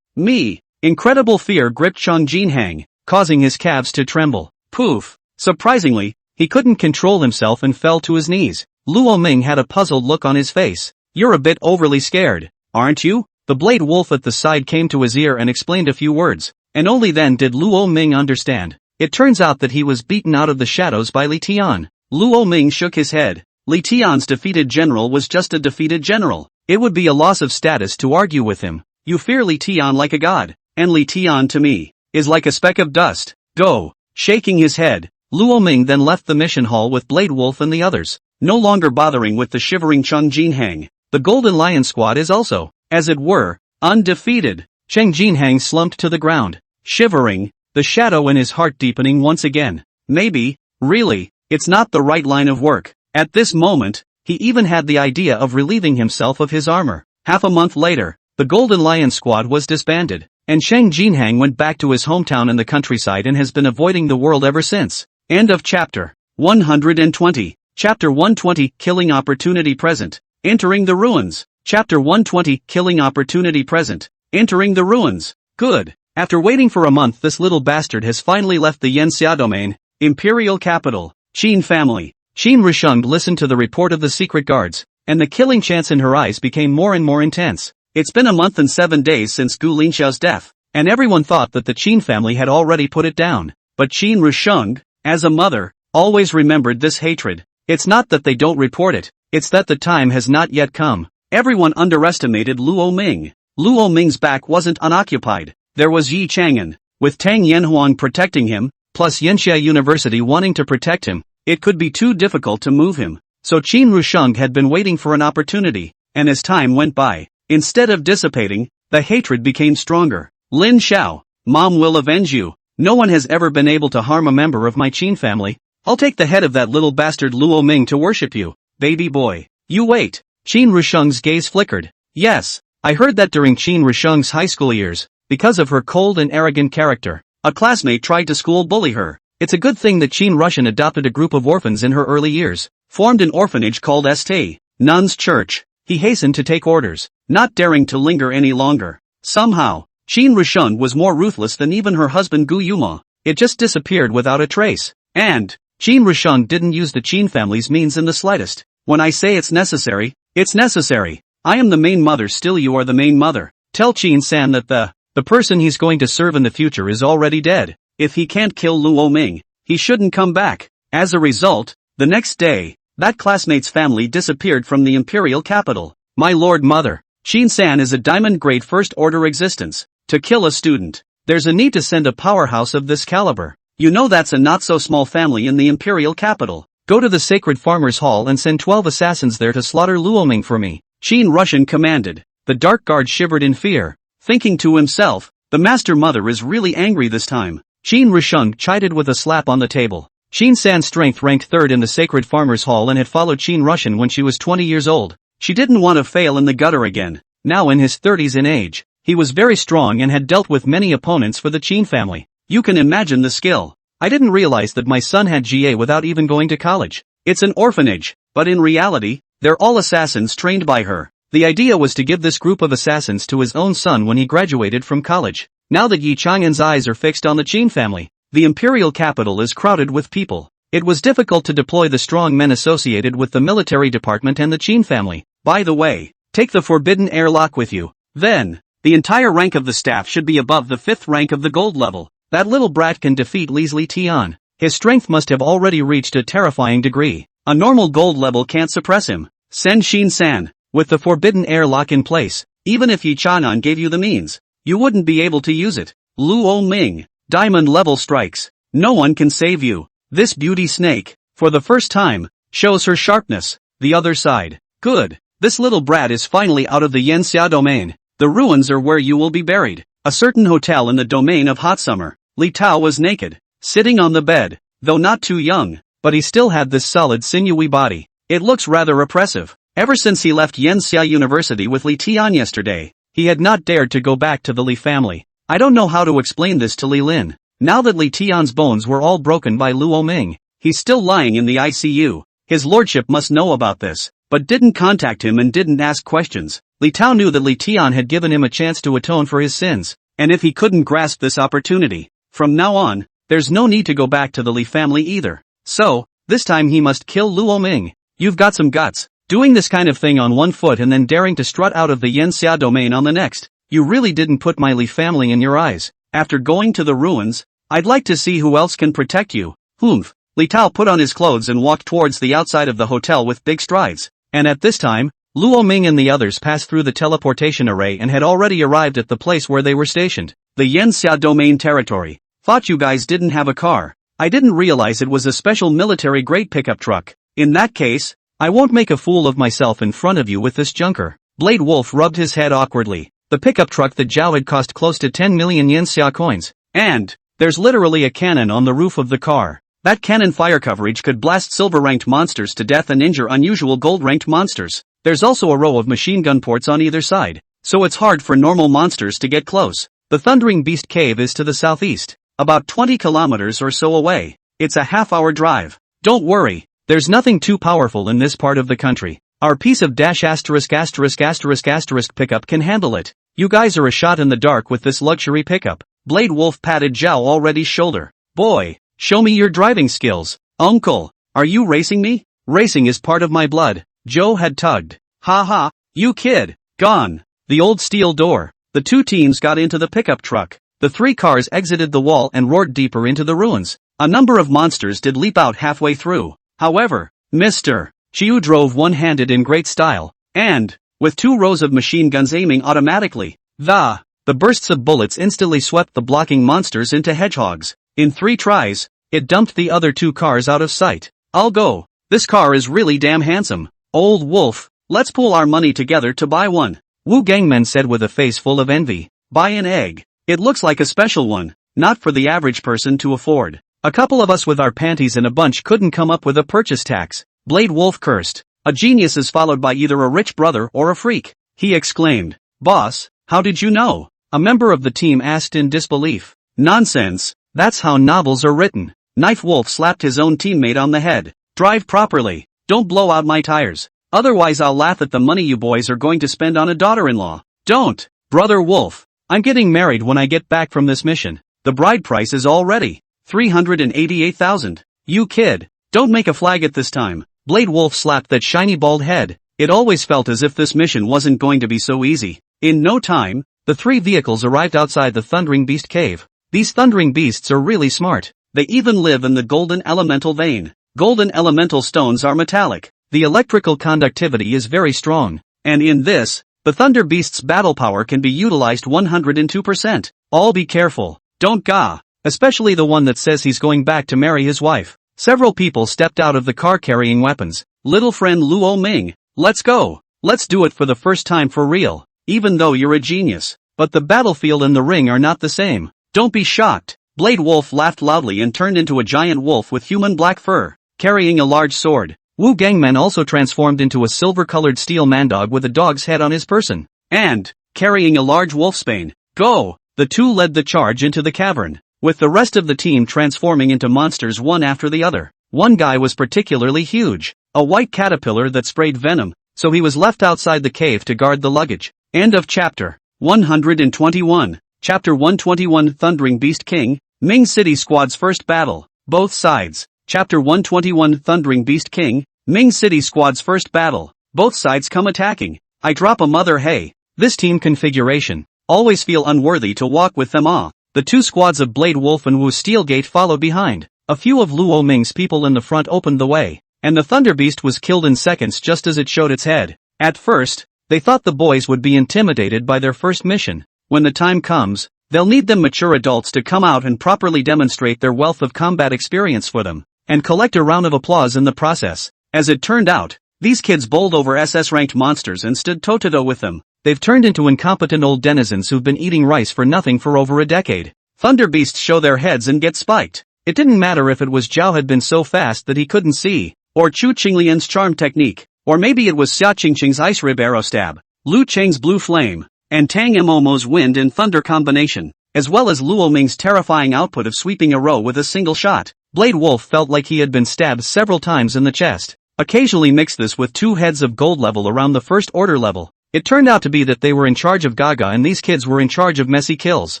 Speaker 1: Me. Incredible fear gripped Cheng Jinhang, causing his calves to tremble. Poof. Surprisingly, he couldn't control himself and fell to his knees. Luo Ming had a puzzled look on his face. You're a bit overly scared, aren't you? The Blade Wolf at the side came to his ear and explained a few words, and only then did Luo Ming understand. It turns out that he was beaten out of the shadows by Li Tian. Luo Ming shook his head. Li Tian's defeated general was just a defeated general. It would be a loss of status to argue with him. You fear Li Tian like a god, and Li Tian to me is like a speck of dust. Go. Shaking his head, Luo Ming then left the mission hall with Blade Wolf and the others, no longer bothering with the shivering Cheng Jinhang. The Golden Lion Squad is also, as it were, undefeated. Cheng Jinhang slumped to the ground, shivering, the shadow in his heart deepening once again. Maybe, really, it's not the right line of work. At this moment, he even had the idea of relieving himself of his armor. Half a month later, the Golden Lion Squad was disbanded, and Cheng Jinhang went back to his hometown in the countryside and has been avoiding the world ever since. End of chapter 120. Chapter 120, Killing Opportunity Present. Entering the Ruins. Chapter 120, Killing Opportunity Present. Entering the Ruins. Good. After waiting for a month, this little bastard has finally left the Yanxia domain. Imperial capital. Qin family. Qin Risheng listened to the report of the secret guards, and the killing chance in her eyes became more and more intense. It's been a month and 7 days since Gu Linxiao's death, and everyone thought that the Qin family had already put it down. But Qin Risheng, as a mother, always remembered this hatred. It's not that they don't report it, it's that the time has not yet come. Everyone underestimated Luo Ming. Luo Ming's back wasn't unoccupied. There was Yi Chang'an, with Tang Yanhuang protecting him, plus Yanxia University wanting to protect him. It could be too difficult to move him. So Qin Risheng had been waiting for an opportunity, and as time went by, instead of dissipating, the hatred became stronger. Lin Xiao, Mom will avenge you. No one has ever been able to harm a member of my Qin family. I'll take the head of that little bastard Luo Ming to worship you, baby boy. You wait. Qin Risheng's gaze flickered. Yes, I heard that during Qin Risheng's high school years, because of her cold and arrogant character, a classmate tried to school bully her. It's a good thing that Qin Rushen adopted a group of orphans in her early years, formed an orphanage called St. Nun's Church. He hastened to take orders, not daring to linger any longer. Somehow, Qin Risheng was more ruthless than even her husband Gu Yuma. It just disappeared without a trace. And Qin Risheng didn't use the Qin family's means in the slightest. When I say it's necessary, it's necessary. I am the main mother, still you are the main mother. Tell Qin San that the person he's going to serve in the future is already dead. If he can't kill Luo Ming, he shouldn't come back. As a result, the next day, that classmate's family disappeared from the imperial capital. My lord mother, Qin San is a diamond-grade first-order existence. To kill a student, there's a need to send a powerhouse of this caliber. You know that's a not-so-small family in the imperial capital. Go to the sacred farmers' hall and send 12 assassins there to slaughter Luo Ming for me. Qin Rushen commanded. The dark guard shivered in fear, thinking to himself, the master mother is really angry this time. Qin Risheng chided with a slap on the table. Qin San's strength ranked third in the sacred farmers' hall and had followed Qin Rushen when she was 20 years old. She didn't want to fail in the gutter again. Now in his 30s in age, he was very strong and had dealt with many opponents for the Qin family. You can imagine the skill. I didn't realize that my son had GA without even going to college. It's an orphanage, but in reality, they're all assassins trained by her. The idea was to give this group of assassins to his own son when he graduated from college. Now that Yi Chang'an's eyes are fixed on the Qin family, the imperial capital is crowded with people. It was difficult to deploy the strong men associated with the military department and the Qin family. By the way, take the forbidden airlock with you. Then, the entire rank of the staff should be above the 5th rank of the gold level. That little brat can defeat Li Tian. His strength must have already reached a terrifying degree. A normal gold level can't suppress him. Send Qin San, with the forbidden airlock in place. Even if Yi Chang'an gave you the means, you wouldn't be able to use it. Luo Ming, diamond level strikes. No one can save you. This beauty snake, for the first time, shows her sharpness. The other side. Good. This little brat is finally out of the Yanxia domain. The ruins are where you will be buried. A certain hotel in the domain of hot summer. Li Tao was naked, sitting on the bed, though not too young, but he still had this solid sinewy body. It looks rather oppressive. Ever since he left Yanxia University with Li Tian yesterday, he had not dared to go back to the Li family. I don't know how to explain this to Li Lin. Now that Li Tian's bones were all broken by Luo Ming, he's still lying in the ICU. His lordship must know about this, but didn't contact him and didn't ask questions. Li Tao knew that Li Tian had given him a chance to atone for his sins, and if he couldn't grasp this opportunity, from now on, there's no need to go back to the Li family either. So, this time he must kill Luo Ming. You've got some guts. Doing this kind of thing on one foot and then daring to strut out of the Yanxia domain on the next. You really didn't put my Li family in your eyes. After going to the ruins, I'd like to see who else can protect you. Humph. Li Tao put on his clothes and walked towards the outside of the hotel with big strides. And at this time, Luo Ming and the others passed through the teleportation array and had already arrived at the place where they were stationed. The Yanxia domain territory. Thought you guys didn't have a car. I didn't realize it was a special military-grade pickup truck. In that case, I won't make a fool of myself in front of you with this junker. Blade Wolf rubbed his head awkwardly. The pickup truck that Zhao had cost close to 10 million Yanxia coins. And there's literally a cannon on the roof of the car. That cannon fire coverage could blast silver-ranked monsters to death and injure unusual gold-ranked monsters. There's also a row of machine gun ports on either side, so it's hard for normal monsters to get close. The Thundering Beast Cave is to the southeast, about 20 kilometers or so away. It's a half-hour drive. Don't worry, there's nothing too powerful in this part of the country. Our piece of dash asterisk asterisk asterisk asterisk pickup can handle it. You guys are a shot in the dark with this luxury pickup. Blade Wolf patted Zhao Already's shoulder. Boy, Show me your driving skills. Uncle, are you racing me? Racing is part of my blood. Joe had tugged. Ha ha, you kid. Gone. The old steel door. The two teams got into the pickup truck. The three cars exited the wall and roared deeper into the ruins. A number of monsters did leap out halfway through. However, Mr. Chiu drove one-handed in great style, and, with 2 rows of machine guns aiming automatically, the bursts of bullets instantly swept the blocking monsters into hedgehogs. In 3 tries, it dumped the other 2 cars out of sight. I'll go. This car is really damn handsome. Old wolf, let's pool our money together to buy one. Wu Gangman said with a face full of envy. Buy an egg. It looks like a special one, not for the average person to afford. A couple of us with our panties in a bunch couldn't come up with a purchase tax. Blade Wolf cursed. A genius is followed by either a rich brother or a freak. He exclaimed. Boss, how did you know? A member of the team asked in disbelief. Nonsense. That's how novels are written. Knife Wolf slapped his own teammate on the head. Drive properly. Don't blow out my tires. Otherwise I'll laugh at the money you boys are going to spend on a daughter-in-law. Don't. Brother Wolf. I'm getting married when I get back from this mission. The bride price is already 388,000. You kid. Don't make a flag at this time. Blade Wolf slapped that shiny bald head. It always felt as if this mission wasn't going to be so easy. In no time, the 3 vehicles arrived outside the Thundering Beast cave. These Thundering Beasts are really smart. They even live in the golden elemental vein. Golden elemental stones are metallic. The electrical conductivity is very strong. And in this, the Thunder Beast's battle power can be utilized 102%. All be careful. Don't gah. Especially the one that says he's going back to marry his wife. Several people stepped out of the car carrying weapons. Little friend Luo Ming. Let's go. Let's do it for the first time for real. Even though you're a genius. But the battlefield and the ring are not the same. Don't be shocked. Blade Wolf laughed loudly and turned into a giant wolf with human black fur, carrying a large sword. Wu Gangman also transformed into a silver-colored steel mandog with a dog's head on his person, and, carrying a large wolfsbane. Go! The 2 led the charge into the cavern, with the rest of the team transforming into monsters one after the other. One guy was particularly huge, a white caterpillar that sprayed venom, so he was left outside the cave to guard the luggage. End of chapter 121. Chapter 121 Thundering Beast King, Ming City Squad's first battle, both sides. Chapter 121 Thundering Beast King, Ming City Squad's first battle, both sides come attacking. I drop a mother hey. This team configuration, always feel unworthy to walk with them all. The 2 squads of Blade Wolf and Wu Steelgate followed behind. A few of Luo Ming's people in the front opened the way, and the Thunder Beast was killed in seconds just as it showed its head. At first, they thought the boys would be intimidated by their first mission. When the time comes, they'll need them mature adults to come out and properly demonstrate their wealth of combat experience for them, and collect a round of applause in the process. As it turned out, these kids bowled over SS-ranked monsters and stood toe-to-toe with them. They've turned into incompetent old denizens who've been eating rice for nothing for over a decade. Thunder Beasts show their heads and get spiked. It didn't matter if it was Zhao had been so fast that he couldn't see, or Chu Qinglian's charm technique, or maybe it was Xia Qingqing's ice rib arrow stab, Lu Cheng's blue flame, and Tang Momo's wind and thunder combination, as well as Luo Ming's terrifying output of sweeping a row with a single shot. Blade Wolf felt like he had been stabbed several times in the chest. Occasionally mix this with 2 heads of gold level around the first order level. It turned out to be that they were in charge of Gaga and these kids were in charge of messy kills.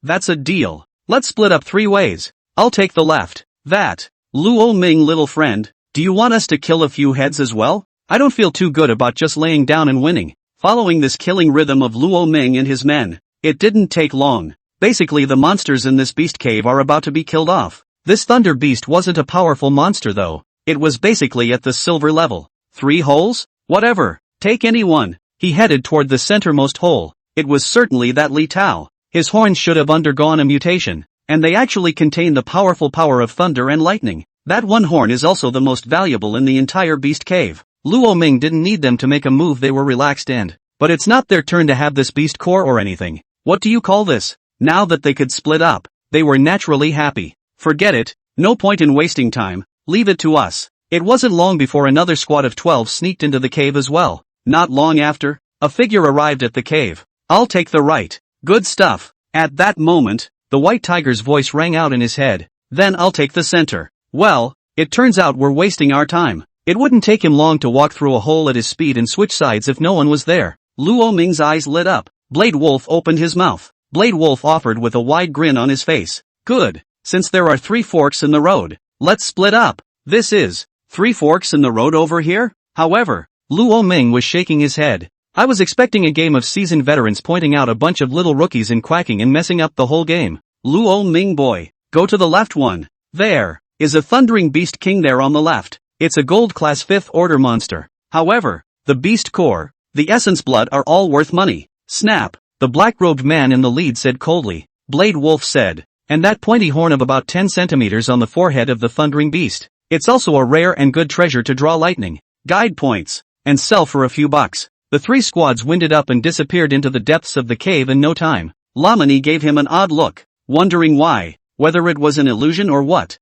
Speaker 1: That's a deal. Let's split up 3 ways. I'll take the left. That. Luo Ming little friend, do you want us to kill a few heads as well? I don't feel too good about just laying down and winning. Following this killing rhythm of Luo Ming and his men, it didn't take long. Basically the monsters in this beast cave are about to be killed off. This Thunder Beast wasn't a powerful monster though. It was basically at the silver level. 3 holes? Whatever. Take any one. He headed toward the centermost hole. It was certainly that Li Tao. His horns should have undergone a mutation, and they actually contain the powerful power of thunder and lightning. That one horn is also the most valuable in the entire beast cave. Luo Ming didn't need them to make a move, they were relaxed and, but it's not their turn to have this beast core or anything. What do you call this? Now that they could split up, they were naturally happy. Forget it, no point in wasting time, leave it to us. It wasn't long before another squad of 12 sneaked into the cave as well. Not long after, a figure arrived at the cave. I'll take the right. Good stuff. At that moment, the white tiger's voice rang out in his head. Then I'll take the center. Well, it turns out we're wasting our time. It wouldn't take him long to walk through a hole at his speed and switch sides if no one was there. Luo Ming's eyes lit up. Blade Wolf opened his mouth. Blade Wolf offered with a wide grin on his face. Good. since there are 3 forks in the road, let's split up. This is 3 forks in the road over here? However, Luo Ming was shaking his head. I was expecting a game of seasoned veterans pointing out a bunch of little rookies and quacking and messing up the whole game. Luo Ming boy, go to the left one. There is a thundering beast king there on the left. It's a gold class 5th order monster. However, the beast core, the essence blood are all worth money. Snap, the black-robed man in the lead said coldly. Blade Wolf said, and that pointy horn of about 10 centimeters on the forehead of the thundering beast. It's also a rare and good treasure to draw lightning, guide points, and sell for a few bucks. The 3 squads winded up and disappeared into the depths of the cave in no time. Lamani gave him an odd look, wondering why, whether it was an illusion or what.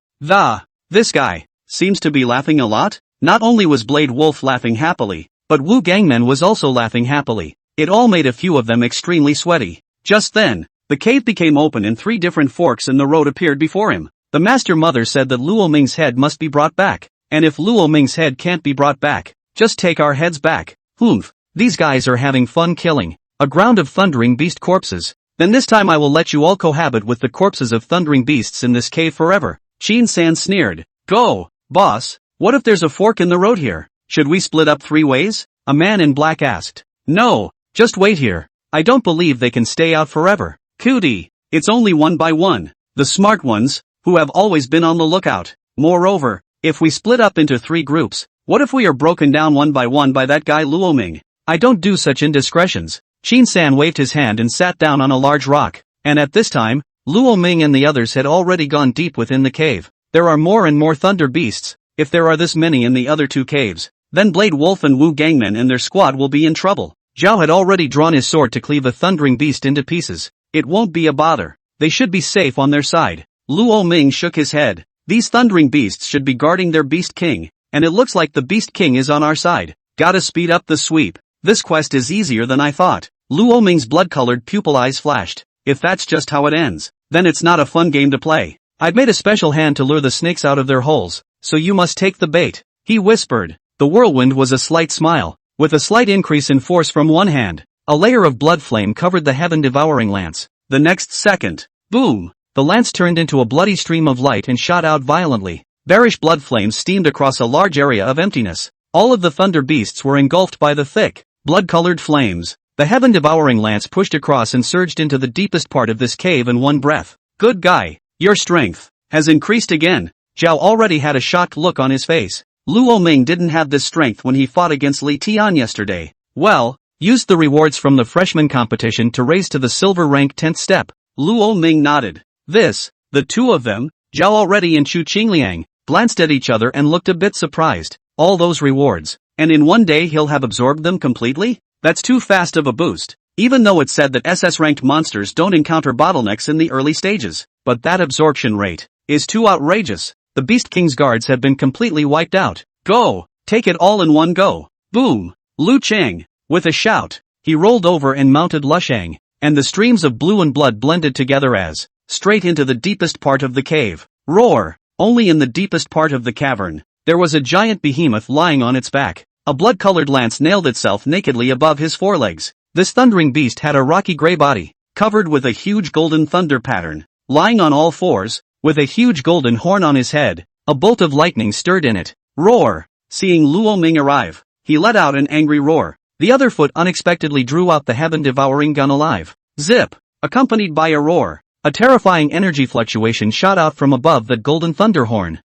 Speaker 1: This guy seems to be laughing a lot. Not only was Blade Wolf laughing happily, but Wu Gangmen was also laughing happily. It all made a few of them extremely sweaty. Just then, the cave became open and 3 different forks in the road appeared before him. The Master Mother said that Luo Ming's head must be brought back, and if Luo Ming's head can't be brought back, just take our heads back. Humph. These guys are having fun killing a ground of thundering beast corpses. Then this time I will let you all cohabit with the corpses of thundering beasts in this cave forever. Qin San sneered. Go, boss. What if there's a fork in the road here? Should we split up 3 ways? A man in black asked. No, just wait here. I don't believe they can stay out forever. Cootie, it's only 1 by 1. The smart ones, who have always been on the lookout. Moreover, if we split up into 3 groups, what if we are broken down 1 by 1 by that guy Luo Ming? I don't do such indiscretions. Qin San waved his hand and sat down on a large rock, and at this time, Luo Ming and the others had already gone deep within the cave. There are more and more thunder beasts. If there are this many in the other 2 caves, then Blade Wolf and Wu Gangmen and their squad will be in trouble. Zhao had already drawn his sword to cleave a thundering beast into pieces. It won't be a bother. They should be safe on their side. Luo Ming shook his head. These thundering beasts should be guarding their beast king, and it looks like the beast king is on our side. Gotta speed up the sweep. This quest is easier than I thought. Luo Ming's blood-colored pupil eyes flashed. If that's just how it ends, then it's not a fun game to play. I've made a special hand to lure the snakes out of their holes, so you must take the bait. He whispered. The whirlwind was a slight smile. With a slight increase in force from one hand, a layer of blood flame covered the heaven-devouring lance. The next second, boom! The lance turned into a bloody stream of light and shot out violently. Bearish blood flames steamed across a large area of emptiness. All of the thunder beasts were engulfed by the thick, blood-colored flames. The heaven-devouring lance pushed across and surged into the deepest part of this cave in one breath. Good guy, your strength has increased again. Zhao already had a shocked look on his face. Luo Ming didn't have this strength when he fought against Li Tian yesterday. Well, used the rewards from the freshman competition to raise to the silver rank 10th step. Luo Ming nodded. The 2 of them, Zhao already and Chu Qingliang, glanced at each other and looked a bit surprised. All those rewards, and in one day he'll have absorbed them completely? That's too fast of a boost. Even though it's said that SS-ranked monsters don't encounter bottlenecks in the early stages, but that absorption rate is too outrageous. The Beast King's guards have been completely wiped out. Go! Take it all in one go. Boom! Lu Cheng, with a shout, he rolled over and mounted Lusheng, and the streams of blue and blood blended together as, straight into the deepest part of the cave. Roar! Only in the deepest part of the cavern, there was a giant behemoth lying on its back. A blood-colored lance nailed itself nakedly above his forelegs. This thundering beast had a rocky gray body, covered with a huge golden thunder pattern. Lying on all fours, with a huge golden horn on his head, a bolt of lightning stirred in it. Roar! Seeing Luo Ming arrive, he let out an angry roar. The other foot unexpectedly drew out the heaven-devouring gun alive. Zip! Accompanied by a roar, a terrifying energy fluctuation shot out from above that golden thunder horn.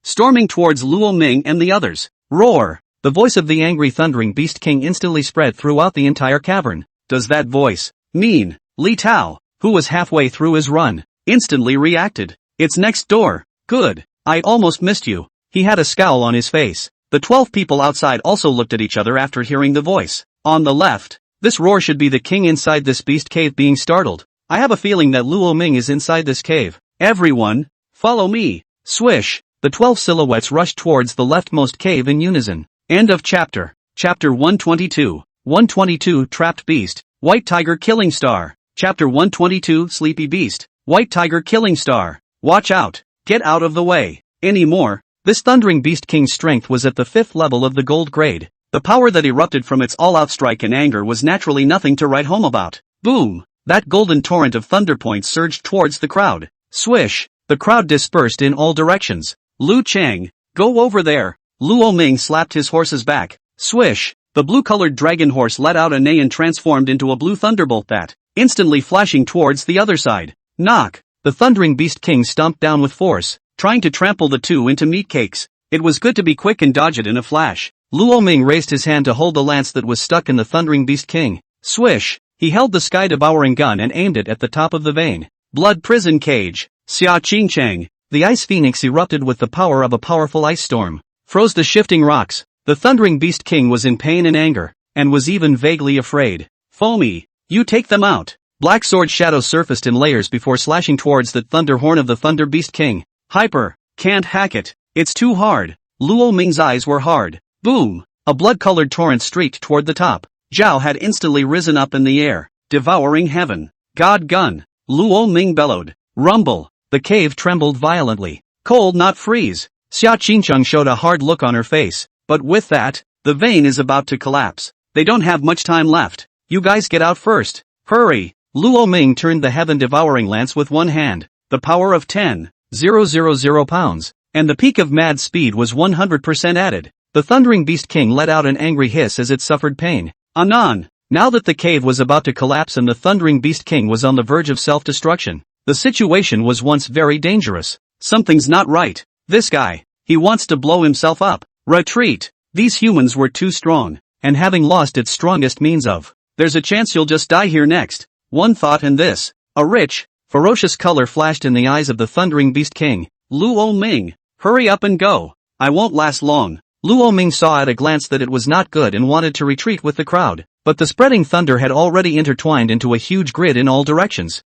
Speaker 1: Storming towards Luo Ming and the others. Roar! The voice of the angry thundering beast king instantly spread throughout the entire cavern. Does that voice mean Li Tao, who was halfway through his run, instantly reacted? It's next door. Good. I almost missed you. He had a scowl on his face. The 12 people outside also looked at each other after hearing the voice. On the left, this roar should be the king inside this beast cave being startled. I have a feeling that Luo Ming is inside this cave. Everyone, follow me. Swish. The 12 silhouettes rushed towards the leftmost cave in unison. End of chapter. Chapter 122. 122 Trapped Beast. White Tiger Killing Star. Chapter 122 Sleepy Beast. White Tiger Killing Star. Watch out. Get out of the way. Anymore. This thundering beast king's strength was at the 5th level of the gold grade. The power that erupted from its all-out strike and anger was naturally nothing to write home about. Boom! That golden torrent of thunder points surged towards the crowd. Swish! The crowd dispersed in all directions. Lu Chang, go over there. Luo Ming slapped his horse's back. Swish! The blue-colored dragon horse let out a neigh and transformed into a blue thunderbolt that, instantly flashing towards the other side. Knock! The thundering beast king stomped down with force, trying to trample the two into meat cakes. It was good to be quick and dodge it in a flash. Luo Ming raised his hand to hold the lance that was stuck in the thundering beast king. Swish! He held the sky-devouring gun and aimed it at the top of the vein. Blood prison cage. Xia Qingcheng. The ice phoenix erupted with the power of a powerful ice storm. Froze the shifting rocks. The thundering beast king was in pain and anger, and was even vaguely afraid. Foamy, you take them out. Black sword shadow surfaced in layers before slashing towards the thunder horn of the thunder beast king. Hyper, can't hack it. It's too hard. Luo Ming's eyes were hard. Boom! A blood-colored torrent streaked toward the top. Zhao had instantly risen up in the air, devouring heaven. God gun! Luo Ming bellowed. Rumble! The cave trembled violently. Cold not freeze. Xia Qingcheng showed a hard look on her face. But with that, the vein is about to collapse. They don't have much time left. You guys get out first. Hurry! Luo Ming turned the heaven-devouring lance with one hand. The power of 10,000 pounds. And the peak of mad speed was 100% added. The thundering beast king let out an angry hiss as it suffered pain. Anon! Now that the cave was about to collapse and the thundering beast king was on the verge of self-destruction, the situation was once very dangerous. Something's not right. This guy, he wants to blow himself up. Retreat! These humans were too strong, and having lost its strongest means of, there's a chance you'll just die here next. One thought and this. A rich, ferocious color flashed in the eyes of the thundering beast king. Luo Ming, hurry up and go. I won't last long. Luo Ming saw at a glance that it was not good and wanted to retreat with the crowd, but the spreading thunder had already intertwined into a huge grid in all directions.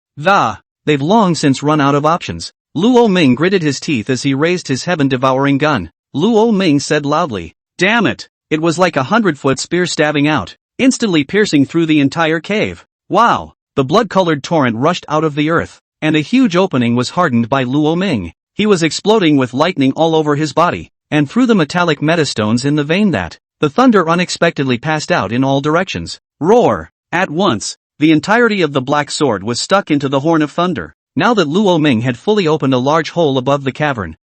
Speaker 1: They've long since run out of options. Luo Ming gritted his teeth as he raised his heaven-devouring gun. Luo Ming said loudly, "Damn it!" It was like a 100-foot spear stabbing out, instantly piercing through the entire cave. Wow! The blood-colored torrent rushed out of the earth, and a huge opening was hardened by Luo Ming. He was exploding with lightning all over his body, and through the metallic metastones in the vein that, the thunder unexpectedly passed out in all directions. Roar! At once, the entirety of the black sword was stuck into the horn of thunder. Now that Luo Ming had fully opened a large hole above the cavern.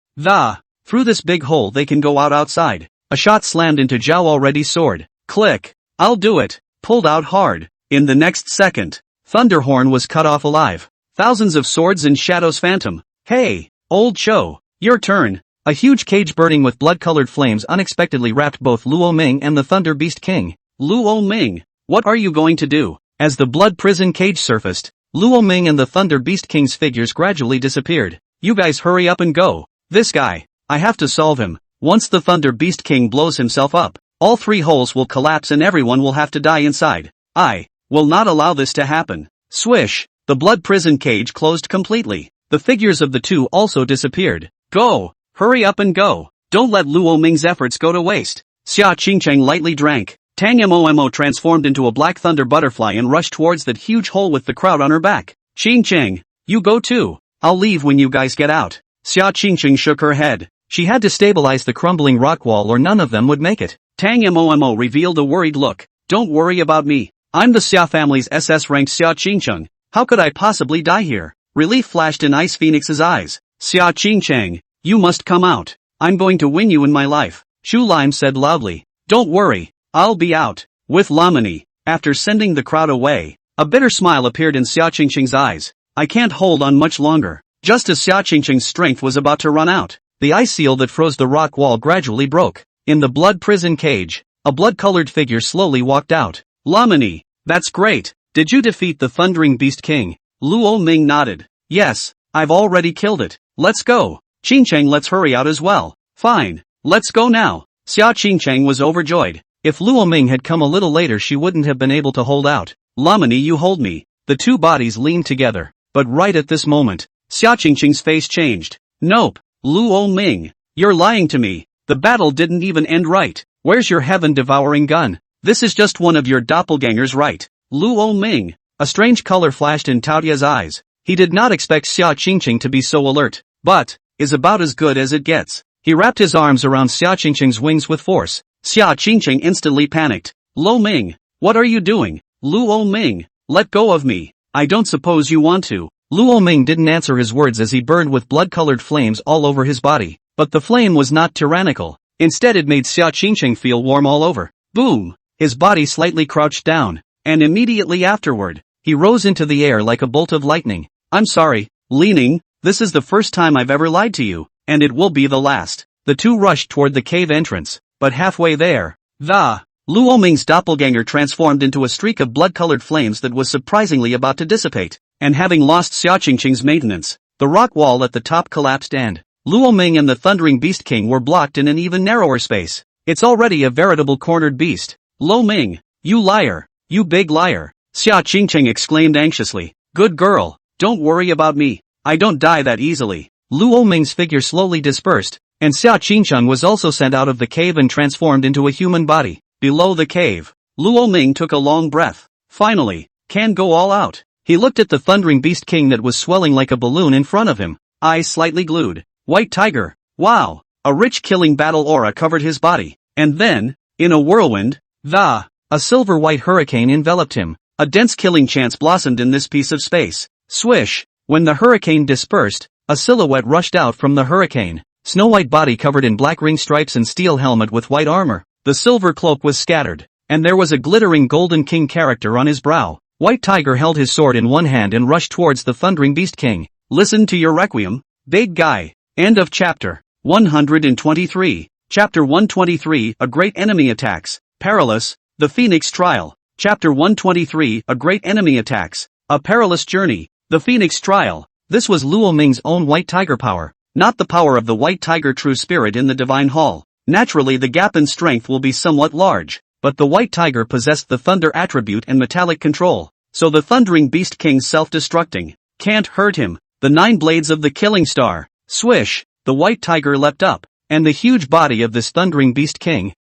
Speaker 1: Through this big hole they can go out outside. A shot slammed into Zhao Already's sword. Click! I'll do it! Pulled out hard. In the next second, Thunderhorn was cut off alive. Thousands of swords and shadows phantom. Hey, old Cho, your turn. A huge cage burning with blood-colored flames unexpectedly wrapped both Luo Ming and the Thunder Beast King. Luo Ming, what are you going to do? As the blood prison cage surfaced, Luo Ming and the Thunder Beast King's figures gradually disappeared. You guys hurry up and go. This guy, I have to solve him. Once the Thunder Beast King blows himself up, all three holes will collapse and everyone will have to die inside. I will not allow this to happen. Swish! The blood prison cage closed completely. The figures of the two also disappeared. Go! Hurry up and go! Don't let Luo Ming's efforts go to waste. Xia Qingcheng lightly drank. Tang Mo transformed into a black thunder butterfly and rushed towards that huge hole with the crowd on her back. Qingcheng, you go too. I'll leave when you guys get out. Xia Qingcheng shook her head. She had to stabilize the crumbling rock wall or none of them would make it. Tang Mo revealed a worried look. Don't worry about me. I'm the Xia family's SS-ranked Xia Qingcheng. How could I possibly die here? Relief flashed in Ice Phoenix's eyes. Xia Qingcheng, you must come out. I'm going to win you in my life. Chu Lime said loudly. Don't worry, I'll be out. With Lamini, after sending the crowd away, a bitter smile appeared in Xia Qingcheng's eyes. I can't hold on much longer. Just as Xia Qingcheng's strength was about to run out, the ice seal that froze the rock wall gradually broke. In the blood prison cage, a blood-colored figure slowly walked out. Lamini, that's great. Did you defeat the Thundering Beast King? Luo Ming nodded. Yes, I've already killed it. Let's go. Qingcheng, let's hurry out as well. Fine, let's go now. Xia Qingcheng was overjoyed. If Luo Ming had come a little later she wouldn't have been able to hold out. Lamini, you hold me. The two bodies leaned together. But right at this moment, Xia Qingcheng's face changed. Nope, Luo Ming, you're lying to me. The battle didn't even end right. Where's your heaven-devouring gun? This is just one of your doppelgangers, right? Luo Ming. A strange color flashed in Taotia's eyes. He did not expect Xia Qingcheng to be so alert, but is about as good as it gets. He wrapped his arms around Xia Qingcheng's wings with force. Xia Qingcheng instantly panicked. Luo Ming, what are you doing? Luo Ming, let go of me. I don't suppose you want to. Luo Ming didn't answer his words as he burned with blood-colored flames all over his body. But the flame was not tyrannical. Instead it made Xia Qingqing feel warm all over. Boom! His body slightly crouched down. And immediately afterward, he rose into the air like a bolt of lightning. I'm sorry, Li Ning, this is the first time I've ever lied to you, and it will be the last. The two rushed toward the cave entrance, but halfway there, Luo Ming's doppelganger transformed into a streak of blood-colored flames that was surprisingly about to dissipate, and having lost Xia Qingqing's maintenance, the rock wall at the top collapsed and Luo Ming and the Thundering Beast King were blocked in an even narrower space. It's already a veritable cornered beast. Lo Ming, you liar, you big liar, Xia Qingqing exclaimed anxiously. Good girl, don't worry about me, I don't die that easily. Luo Ming's figure slowly dispersed, and Xia Qingqing was also sent out of the cave and transformed into a human body. Below the cave, Luo Ming took a long breath. Finally, can go all out. He looked at the Thundering Beast King that was swelling like a balloon in front of him, eyes slightly glued. White Tiger, wow, a rich killing battle aura covered his body, and then, in a whirlwind, a silver-white hurricane enveloped him. A dense killing chance blossomed in this piece of space. Swish! When the hurricane dispersed, a silhouette rushed out from the hurricane. Snow-white body covered in black ring stripes and steel helmet with white armor. The silver cloak was scattered, and there was a glittering golden king character on his brow. White Tiger held his sword in one hand and rushed towards the Thundering Beast King. Listen to your requiem, big guy. End of chapter 123. Chapter 123, A Great Enemy Attacks. Perilous, The Phoenix Trial. Chapter 123, A Great Enemy Attacks. A Perilous Journey. The Phoenix Trial. This was Luo Ming's own White Tiger power, not the power of the White Tiger True Spirit in the Divine Hall. Naturally the gap in strength will be somewhat large, but the White Tiger possessed the Thunder attribute and metallic control, so the Thundering Beast King's self-destructing can't hurt him. The 9 blades of the Killing Star. Swish! The White Tiger leapt up, and the huge body of this Thundering Beast King,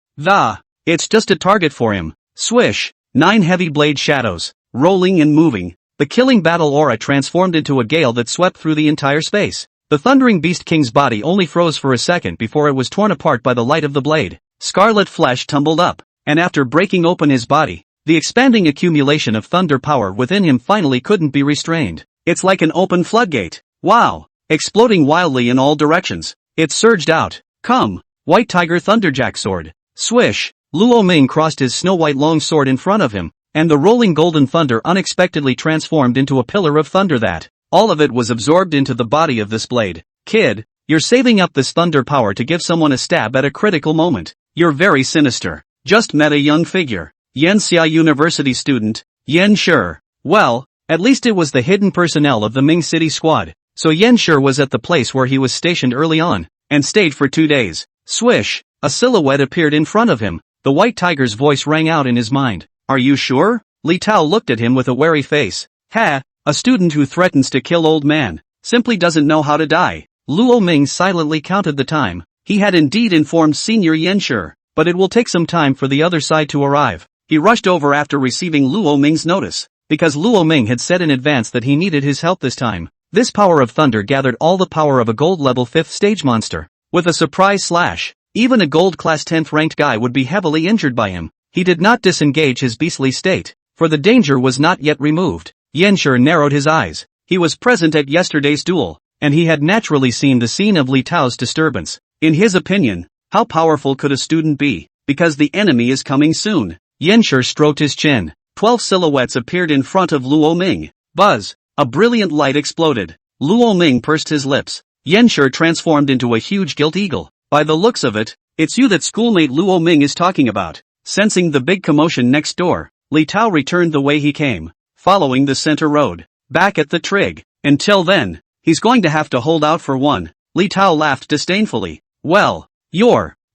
Speaker 1: it's just a target for him. Swish! 9 heavy blade shadows, rolling and moving. The killing battle aura transformed into a gale that swept through the entire space. The Thundering Beast King's body only froze for a second before it was torn apart by the light of the blade. Scarlet flesh tumbled up, and after breaking open his body, the expanding accumulation of thunder power within him finally couldn't be restrained. It's like an open floodgate. Wow! Exploding wildly in all directions, it surged out. Come! White Tiger Thunderjack Sword. Swish! Luo Ming crossed his snow-white long sword in front of him, and the rolling golden thunder unexpectedly transformed into a pillar of thunder that, all of it was absorbed into the body of this blade. Kid, you're saving up this thunder power to give someone a stab at a critical moment. You're very sinister. Just met a young figure. Yanxia University student, Yan Shi. Well, at least it was the hidden personnel of the Ming City Squad, so Yan Shi was at the place where he was stationed early on, and stayed for 2 days. Swish! A silhouette appeared in front of him. The White Tiger's voice rang out in his mind. Are you sure? Li Tao looked at him with a wary face. Ha! A student who threatens to kill old man, simply doesn't know how to die. Luo Ming silently counted the time. He had indeed informed Senior Yan Shi, but it will take some time for the other side to arrive. He rushed over after receiving Luo Ming's notice, because Luo Ming had said in advance that he needed his help this time. This power of thunder gathered all the power of a gold level 5th stage monster. With a surprise slash, even a gold class 10th ranked guy would be heavily injured by him. He did not disengage his beastly state, for the danger was not yet removed. Yan Shi narrowed his eyes. He was present at yesterday's duel, and he had naturally seen the scene of Li Tao's disturbance. In his opinion, how powerful could a student be? Because the enemy is coming soon. Yan Shi stroked his chin. 12 silhouettes appeared in front of Luo Ming. Buzz! A brilliant light exploded. Luo Ming pursed his lips. Yan Shi transformed into a huge gilt eagle. By the looks of it, it's you that schoolmate Luo Ming is talking about. Sensing the big commotion next door, Li Tao returned the way he came, following the center road. Back at the trig. Until then, he's going to have to hold out for one. Li Tao laughed disdainfully. Well,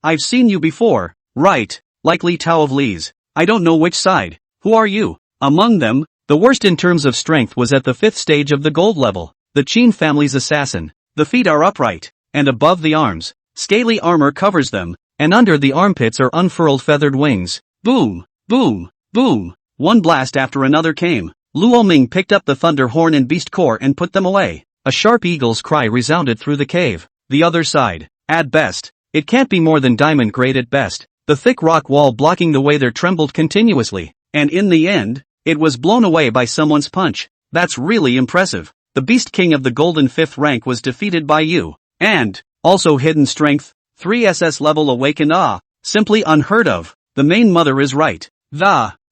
Speaker 1: I've seen you before, right? Like Li Tao of Li's. I don't know which side. Who are you? Among them, the worst in terms of strength was at the 5th stage of the gold level, the Qin family's assassin. The feet are upright, and above the arms, scaly armor covers them, and under the armpits are unfurled feathered wings. Boom! Boom! Boom! One blast after another came. Luo Ming picked up the thunder horn and beast core and put them away. A sharp eagle's cry resounded through the cave. The other side. At best, it can't be more than diamond grade at best. The thick rock wall blocking the way there trembled continuously, and in the end, it was blown away by someone's punch. That's really impressive. the Beast King of the Golden 5th rank was defeated by you. And, also hidden strength, 3 SS level awakened. Simply unheard of. The main mother is right.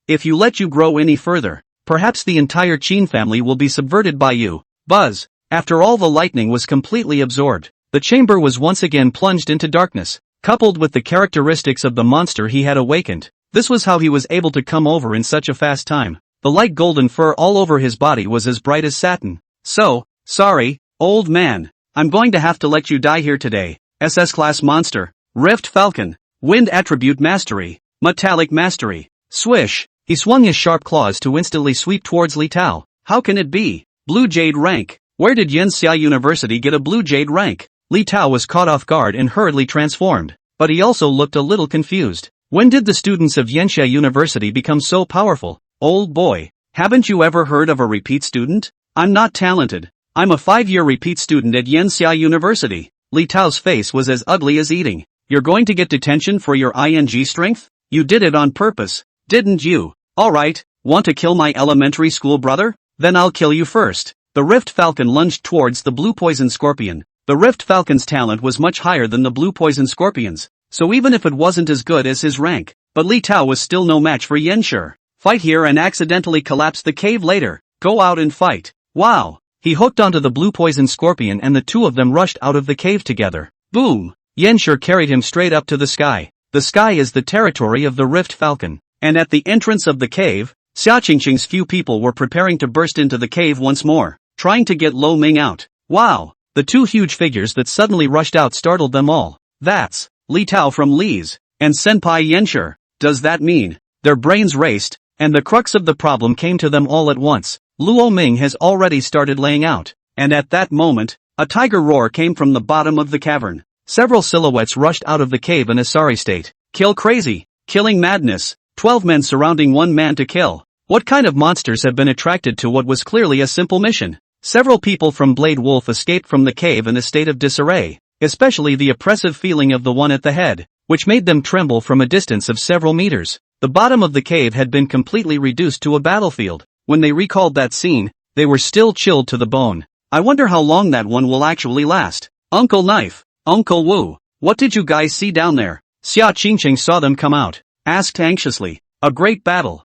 Speaker 1: If you let you grow any further, perhaps the entire Qin family will be subverted by you. Buzz. After all the lightning was completely absorbed, the chamber was once again plunged into darkness, coupled with the characteristics of the monster he had awakened. This was how he was able to come over in such a fast time. The light golden fur all over his body was as bright as satin. So, sorry, old man. I'm going to have to let you die here today. SS class monster. Rift Falcon. Wind attribute mastery. Metallic mastery. Swish. He swung his sharp claws to instantly sweep towards Li Tao. How can it be? Blue Jade rank. Where did Yanxia University get a Blue Jade rank? Li Tao was caught off guard and hurriedly transformed. But he also looked a little confused. When did the students of Yanxia University become so powerful? Old boy. Haven't you ever heard of a repeat student? I'm not talented. I'm a 5-year repeat student at Yanxia University. Li Tao's face was as ugly as eating. You're going to get detention for your ING strength? You did it on purpose, didn't you? Alright, want to kill my elementary school brother? Then I'll kill you first. The Rift Falcon lunged towards the Blue Poison Scorpion. The Rift Falcon's talent was much higher than the Blue Poison Scorpion's, so even if it wasn't as good as his rank, but Li Tao was still no match for Yanxia. Fight here and accidentally collapse the cave later. Go out and fight. Wow. He hooked onto the Blue Poison Scorpion and the two of them rushed out of the cave together. Boom. Yanxia carried him straight up to the sky. The sky is the territory of the Rift Falcon. And at the entrance of the cave, Xia Qingqing's few people were preparing to burst into the cave once more, trying to get Lo Ming out. Wow! The two huge figures that suddenly rushed out startled them all. That's Li Tao from Li's, and Senpai Yanxia. Does that mean? Their brains raced, and the crux of the problem came to them all at once. Luo Ming has already started laying out, and at that moment, a tiger roar came from the bottom of the cavern. Several silhouettes rushed out of the cave in a sorry state. Kill crazy! Killing madness! 12 men surrounding one man to kill. What kind of monsters have been attracted to what was clearly a simple mission? Several people from Blade Wolf escaped from the cave in a state of disarray, especially the oppressive feeling of the one at the head, which made them tremble from a distance of several meters. The bottom of the cave had been completely reduced to a battlefield. When they recalled that scene, they were still chilled to the bone. I wonder how long that one will actually last. Uncle Knife, Uncle Wu, what did you guys see down there? Xia Qingqing saw them come out, asked anxiously. A great battle,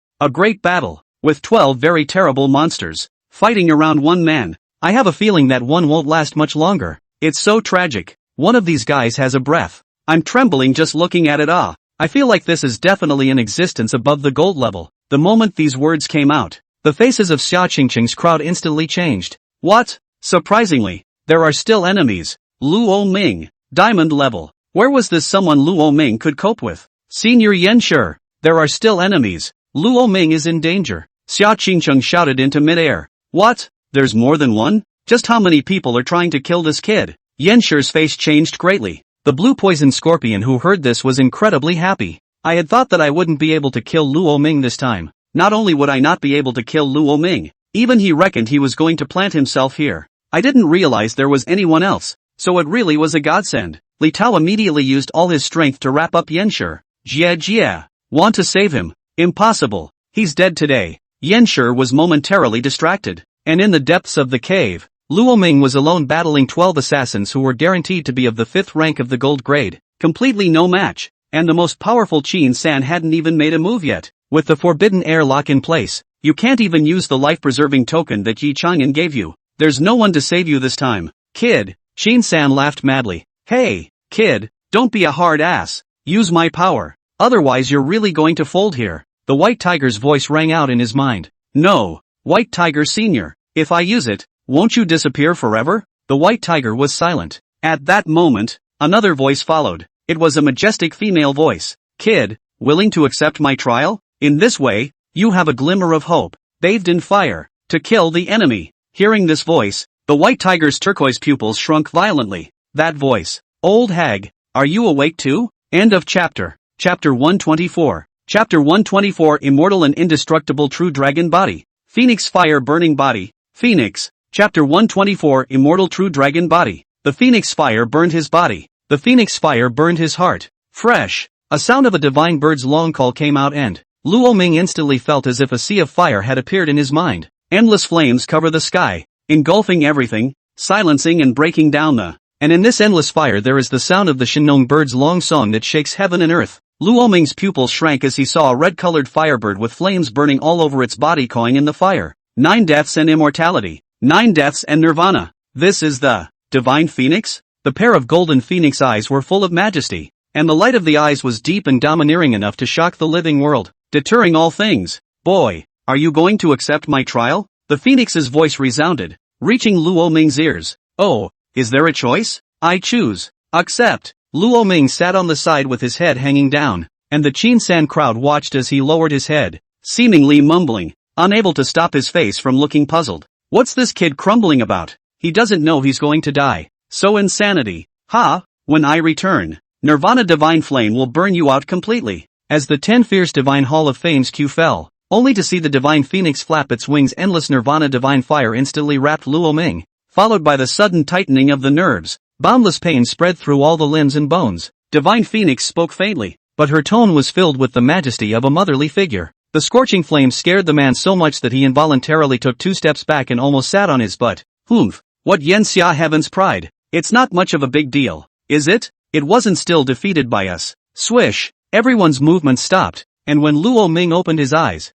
Speaker 1: with 12 very terrible monsters, fighting around one man. I have a feeling that one won't last much longer. It's so tragic. One of these guys has a breath. I'm trembling just looking at it. I feel like this is definitely an existence above the gold level. The moment these words came out, the faces of Xia Qingqing's crowd instantly changed. What? Surprisingly, there are still enemies. Luo Ming, diamond level. Where was this someone Luo Ming could cope with? Senior Yanxia, there are still enemies. Luo Ming is in danger. Xia Qingqing shouted into midair. What? There's more than one? Just how many people are trying to kill this kid? Yanxia's face changed greatly. The Blue Poison Scorpion who heard this was incredibly happy. I had thought that I wouldn't be able to kill Luo Ming this time. Not only would I not be able to kill Luo Ming, even he reckoned he was going to plant himself here. I didn't realize there was anyone else, so it really was a godsend. Li Tao immediately used all his strength to wrap up Yanxia. Jia. Want to save him? Impossible. He's dead today. Yanxia was momentarily distracted, and in the depths of the cave, Luo Ming was alone battling 12 assassins who were guaranteed to be of the 5th rank of the gold grade, completely no match, and the most powerful Qin San hadn't even made a move yet. With the forbidden airlock in place, you can't even use the life-preserving token that Yi Chang'an gave you. There's no one to save you this time. Kid, Qin San laughed madly. Hey, kid, don't be a hard ass. Use my power. Otherwise you're really going to fold here. The White Tiger's voice rang out in his mind. No, White Tiger Senior, if I use it, won't you disappear forever? The White Tiger was silent. At that moment, another voice followed. It was a majestic female voice. Kid, willing to accept my trial? In this way, you have a glimmer of hope, bathed in fire, to kill the enemy. Hearing this voice, the White Tiger's turquoise pupils shrunk violently. That voice. Old hag, are you awake too? End of chapter. Chapter 124. Chapter 124 Immortal and Indestructible True Dragon Body. Phoenix Fire Burning Body. Phoenix. Chapter 124 Immortal True Dragon Body. The Phoenix Fire burned his body. The Phoenix Fire burned his heart. Fresh. A sound of a divine bird's long call came out and Luo Ming instantly felt as if a sea of fire had appeared in his mind. Endless flames cover the sky. engulfing everything, silencing and breaking down and in this endless fire there is the sound of the Shinong bird's long song that shakes heaven and earth. Luo Ming's pupils shrank as he saw a red-colored firebird with flames burning all over its body cawing in the fire. 9 deaths and immortality. 9 deaths and nirvana. This is the divine phoenix? The pair of golden phoenix eyes were full of majesty, and the light of the eyes was deep and domineering enough to shock the living world, deterring all things. Boy, are you going to accept my trial? The phoenix's voice resounded, reaching Luo Ming's ears. Oh, is there a choice? I choose. Accept. Luo Ming sat on the side with his head hanging down, and the Qin-san crowd watched as he lowered his head, seemingly mumbling, unable to stop his face from looking puzzled. What's this kid crumbling about? He doesn't know he's going to die. So insanity. Ha! When I return, Nirvana Divine Flame will burn you out completely. As the 10 fierce Divine Hall of Fame's queue fell, only to see the Divine Phoenix flap its wings, endless Nirvana Divine Fire instantly wrapped Luo Ming, followed by the sudden tightening of the nerves. Boundless pain spread through all the limbs and bones. Divine Phoenix spoke faintly, but her tone was filled with the majesty of a motherly figure. The scorching flame scared the man so much that he involuntarily took 2 steps back and almost sat on his butt. Humph! What Yen Xia Heaven's pride! It's not much of a big deal, is it? It wasn't still defeated by us. Swish! Everyone's movement stopped, and when Luo Ming opened his eyes,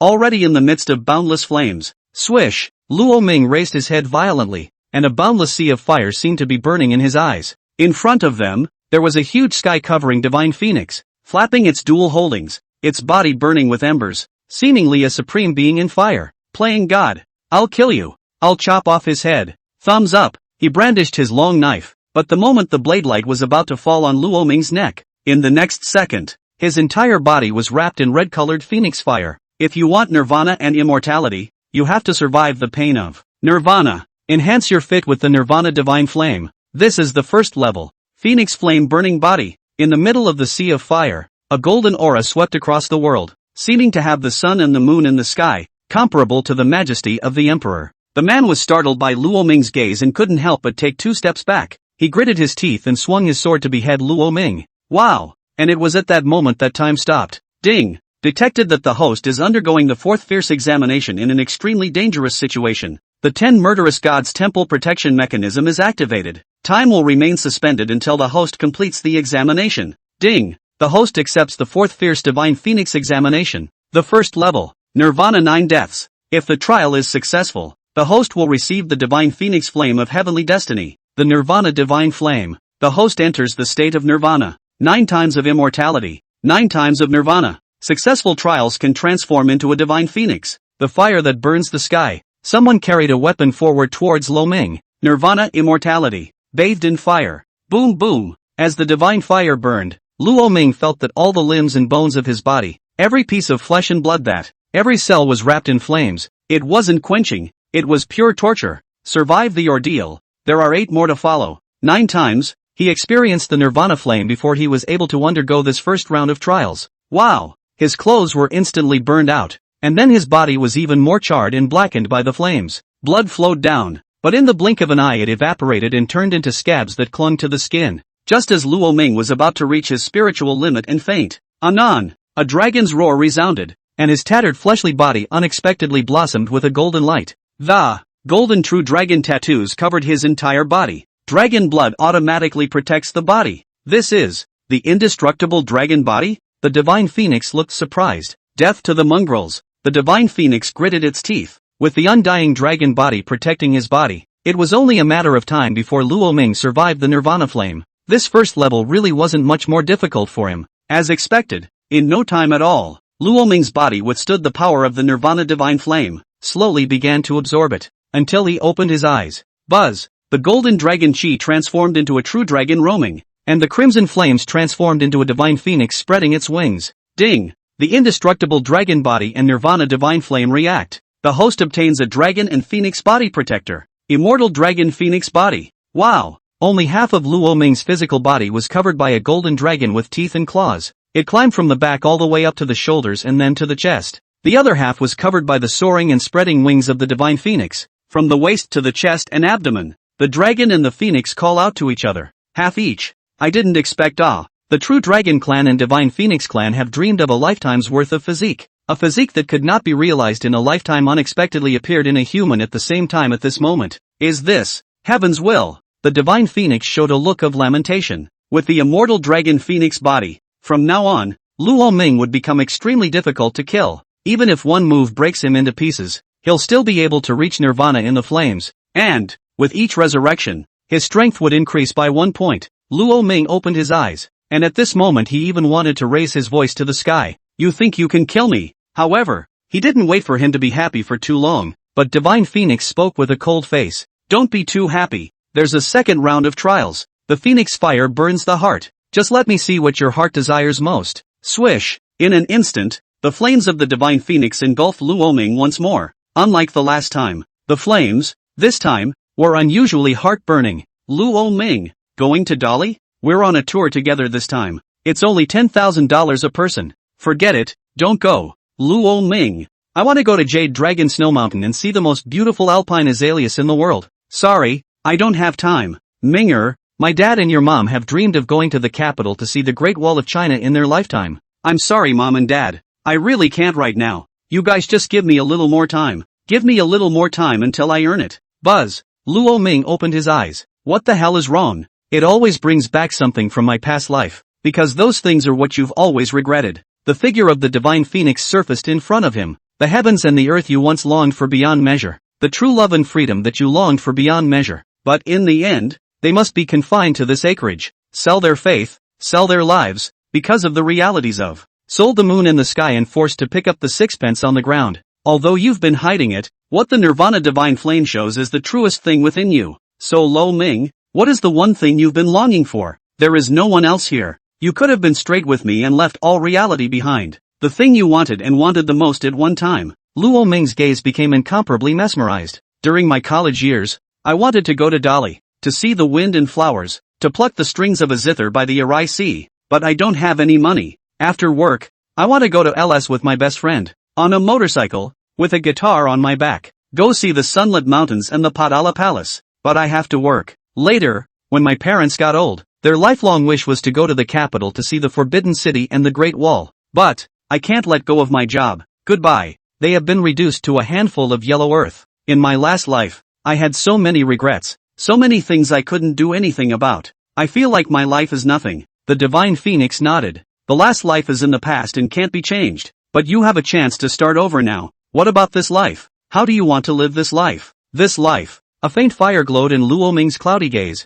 Speaker 1: already in the midst of boundless flames. Swish! Luo Ming raised his head violently, and a boundless sea of fire seemed to be burning in his eyes. In front of them, there was a huge sky-covering divine phoenix, flapping its dual holdings, its body burning with embers, seemingly a supreme being in fire, playing God. I'll kill you. I'll chop off his head. Thumbs up. He brandished his long knife, but the moment the blade light was about to fall on Luo Ming's neck, in the next second, his entire body was wrapped in red-colored phoenix fire. If you want nirvana and immortality, you have to survive the pain of nirvana. Enhance your fit with the Nirvana Divine Flame. This is the first level. Phoenix Flame Burning Body. In the middle of the sea of fire, a golden aura swept across the world, seeming to have the sun and the moon in the sky, comparable to the majesty of the emperor. The man was startled by Luo Ming's gaze and couldn't help but take 2 steps back. He gritted his teeth and swung his sword to behead Luo Ming. Wow! And it was at that moment that time stopped. Ding! Detected that the host is undergoing the 4th fierce examination in an extremely dangerous situation. The 10 murderous gods temple protection mechanism is activated. Time will remain suspended until the host completes the examination. Ding! The host accepts the 4th fierce divine phoenix examination. The first level. Nirvana 9 deaths. If the trial is successful, the host will receive the divine phoenix flame of heavenly destiny. The Nirvana divine flame. The host enters the state of nirvana. 9 times of immortality. 9 times of nirvana. Successful trials can transform into a divine phoenix. The fire that burns the sky. Someone carried a weapon forward towards Luo Ming. Nirvana immortality. Bathed in fire. Boom boom. As the divine fire burned, Luo Ming felt that all the limbs and bones of his body, every piece of flesh and blood, that every cell was wrapped in flames. It wasn't quenching. It was pure torture. Survive the ordeal. There are 8 more to follow. 9 times, he experienced the Nirvana flame before he was able to undergo this first round of trials. Wow! His clothes were instantly burned out. And then his body was even more charred and blackened by the flames. Blood flowed down, but in the blink of an eye it evaporated and turned into scabs that clung to the skin. Just as Luo Ming was about to reach his spiritual limit and faint, anon, a dragon's roar resounded, and his tattered fleshly body unexpectedly blossomed with a golden light. The golden true dragon tattoos covered his entire body. Dragon blood automatically protects the body. This is the indestructible dragon body? The divine phoenix looked surprised. Death to the mongrels. The divine phoenix gritted its teeth. With the undying dragon body protecting his body, it was only a matter of time before Luo Ming survived the Nirvana flame. This first level really wasn't much more difficult for him. As expected, in no time at all, Luo Ming's body withstood the power of the Nirvana divine flame, slowly began to absorb it, until he opened his eyes. Buzz! The golden dragon chi transformed into a true dragon roaming, and the crimson flames transformed into a divine phoenix spreading its wings. Ding! The indestructible dragon body and Nirvana divine flame react. The host obtains a dragon and phoenix body protector. Immortal dragon phoenix body. Wow! Only half of Luo Ming's physical body was covered by a golden dragon with teeth and claws. It climbed from the back all the way up to the shoulders and then to the chest. The other half was covered by the soaring and spreading wings of the divine phoenix. From the waist to the chest and abdomen, the dragon and the phoenix call out to each other. Half each. I didn't expect. The true Dragon Clan and Divine Phoenix Clan have dreamed of a lifetime's worth of physique. A physique that could not be realized in a lifetime unexpectedly appeared in a human at the same time at this moment. Is this heaven's will? The divine phoenix showed a look of lamentation. With the immortal dragon phoenix body, from now on, Luo Ming would become extremely difficult to kill. Even if one move breaks him into pieces, he'll still be able to reach nirvana in the flames. And, with each resurrection, his strength would increase by 1 point. Luo Ming opened his eyes, and at this moment he even wanted to raise his voice to the sky. You think you can kill me? However, he didn't wait for him to be happy for too long, but Divine Phoenix spoke with a cold face. Don't be too happy. There's a second round of trials. The Phoenix fire burns the heart. Just let me see what your heart desires most. Swish! In an instant, the flames of the Divine Phoenix engulfed Luo Ming once more. Unlike the last time, the flames, this time, were unusually heart-burning. Luo Ming, going to Dolly? We're on a tour together this time. It's only $10,000 a person. Forget it, don't go. Luo Ming, I want to go to Jade Dragon Snow Mountain and see the most beautiful alpine azaleas in the world. Sorry, I don't have time. Minger, my dad and your mom have dreamed of going to the capital to see the Great Wall of China in their lifetime. I'm sorry, Mom and Dad. I really can't right now. You guys just give me a little more time. Give me a little more time until I earn it. Buzz. Luo Ming opened his eyes. What the hell is wrong? It always brings back something from my past life, because those things are what you've always regretted. The figure of the Divine Phoenix surfaced in front of him. The heavens and the earth you once longed for beyond measure. The true love and freedom that you longed for beyond measure. But in the end, they must be confined to this acreage. Sell their faith, sell their lives, because of the realities of. Sold the moon in the sky and forced to pick up the sixpence on the ground. Although you've been hiding it, what the Nirvana Divine Flame shows is the truest thing within you. So Luo Ming, what is the one thing you've been longing for? There is no one else here. You could have been straight with me and left all reality behind. The thing you wanted and wanted the most at one time. Luo Ming's gaze became incomparably mesmerized. During my college years, I wanted to go to Dolly, to see the wind and flowers, to pluck the strings of a zither by the Arai Sea, but I don't have any money. After work, I want to go to LS with my best friend, on a motorcycle, with a guitar on my back, go see the sunlit mountains and the Padala Palace, but I have to work. Later, when my parents got old, their lifelong wish was to go to the capital to see the Forbidden City and the Great Wall. But, I can't let go of my job. Goodbye. They have been reduced to a handful of yellow earth. In my last life, I had so many regrets, so many things I couldn't do anything about. I feel like my life is nothing. The Divine Phoenix nodded. The last life is in the past and can't be changed. But you have a chance to start over now. What about this life? How do you want to live this life? This life. A faint fire glowed in Luo Ming's cloudy gaze.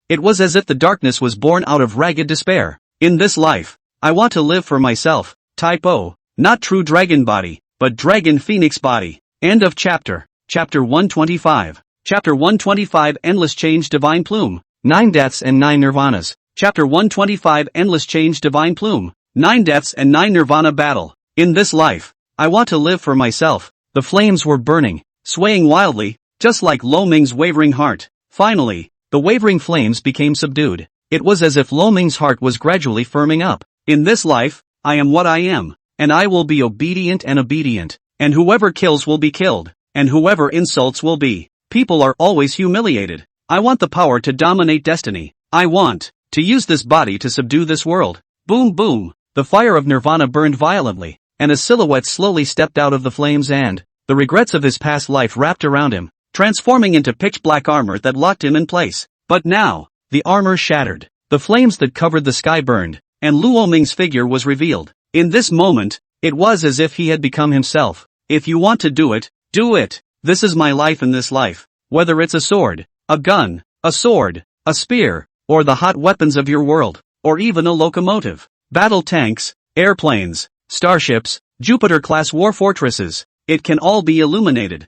Speaker 1: It was as if the darkness was born out of ragged despair. In this life, I want to live for myself. Typo. Not true dragon body, but dragon phoenix body. End of chapter. Chapter 125. Chapter 125 Endless Change Divine Plume. 9 Deaths and 9 Nirvanas. Chapter 125 Endless Change Divine Plume. 9 Deaths and 9 Nirvana Battle. In this life, I want to live for myself. The flames were burning, swaying wildly, just like Luo Ming's wavering heart. Finally, the wavering flames became subdued. It was as if Luo Ming's heart was gradually firming up. In this life, I am what I am, and I will be obedient, and whoever kills will be killed, and whoever insults will be. People are always humiliated. I want the power to dominate destiny. I want to use this body to subdue this world. Boom boom. The fire of Nirvana burned violently, and a silhouette slowly stepped out of the flames and the regrets of his past life wrapped around him, transforming into pitch-black armor that locked him in place. But now, the armor shattered, the flames that covered the sky burned, and Luo Ming's figure was revealed. In this moment, it was as if he had become himself. If you want to do it, do it. This is my life in this life. Whether it's a sword, a gun, a sword, a spear, or the hot weapons of your world, or even a locomotive, battle tanks, airplanes, starships, Jupiter-class war fortresses, it can all be illuminated.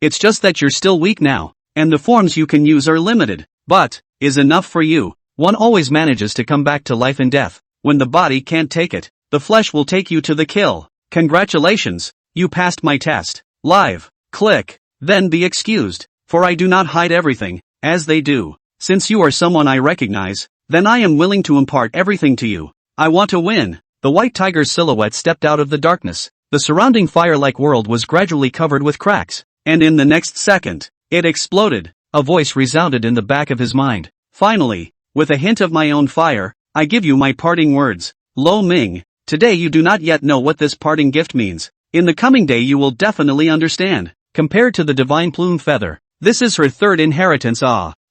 Speaker 1: It's just that you're still weak now, and the forms you can use are limited. But, is enough for you. One always manages to come back to life and death. When the body can't take it, the flesh will take you to the kill. Congratulations, you passed my test. Live. Click. Then be excused, for I do not hide everything, as they do. Since you are someone I recognize, then I am willing to impart everything to you. I want to win. The white tiger's silhouette stepped out of the darkness. The surrounding fire-like world was gradually covered with cracks, and in the next second, it exploded. A voice resounded in the back of his mind. Finally, with a hint of my own fire, I give you my parting words. Luo Ming, Today you do not yet know what this parting gift means. In the coming day you will definitely understand. Compared to the divine plume feather, this is her third inheritance.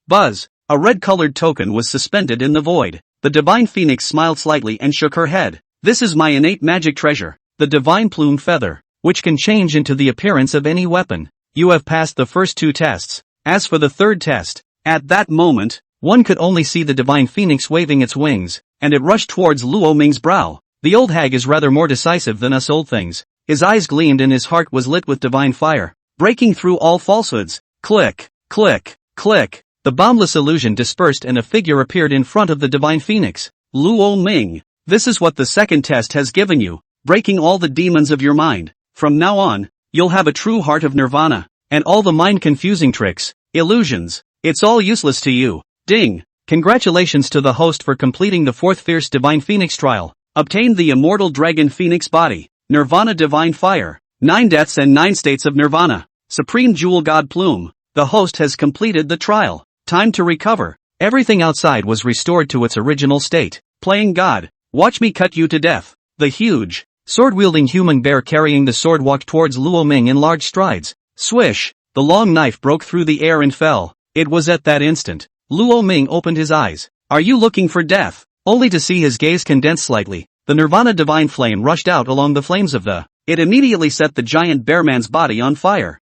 Speaker 1: Buzz. A red-colored token was suspended in the void. The divine phoenix smiled slightly and shook her head. This is my innate magic treasure, the divine plume feather, which can change into the appearance of any weapon. You have passed the first 2 tests. As for the third test, at that moment, one could only see the divine phoenix waving its wings, and it rushed towards Luo Ming's brow. The old hag is rather more decisive than us old things. His eyes gleamed and his heart was lit with divine fire, breaking through all falsehoods. Click, click, click. The boundless illusion dispersed and a figure appeared in front of the divine phoenix. Luo Ming, this is what the second test has given you, breaking all the demons of your mind. From now on, you'll have a true heart of nirvana, and all the mind-confusing tricks, illusions, it's all useless to you. Ding! Congratulations to the host for completing the 4th Fierce Divine Phoenix trial. Obtained the Immortal Dragon Phoenix Body, Nirvana Divine Fire, 9 Deaths and 9 States of Nirvana, Supreme Jewel God Plume. The host has completed the trial. Time to recover. Everything outside was restored to its original state. Playing God, watch me cut you to death. The huge, sword-wielding human bear carrying the sword walked towards Luo Ming in large strides. Swish! The long knife broke through the air and fell. It was at that instant Luo Ming opened his eyes. Are you looking for death? Only to see his gaze condense slightly. The Nirvana Divine Flame rushed out along the flames of the. It immediately set the giant bearman's body on fire.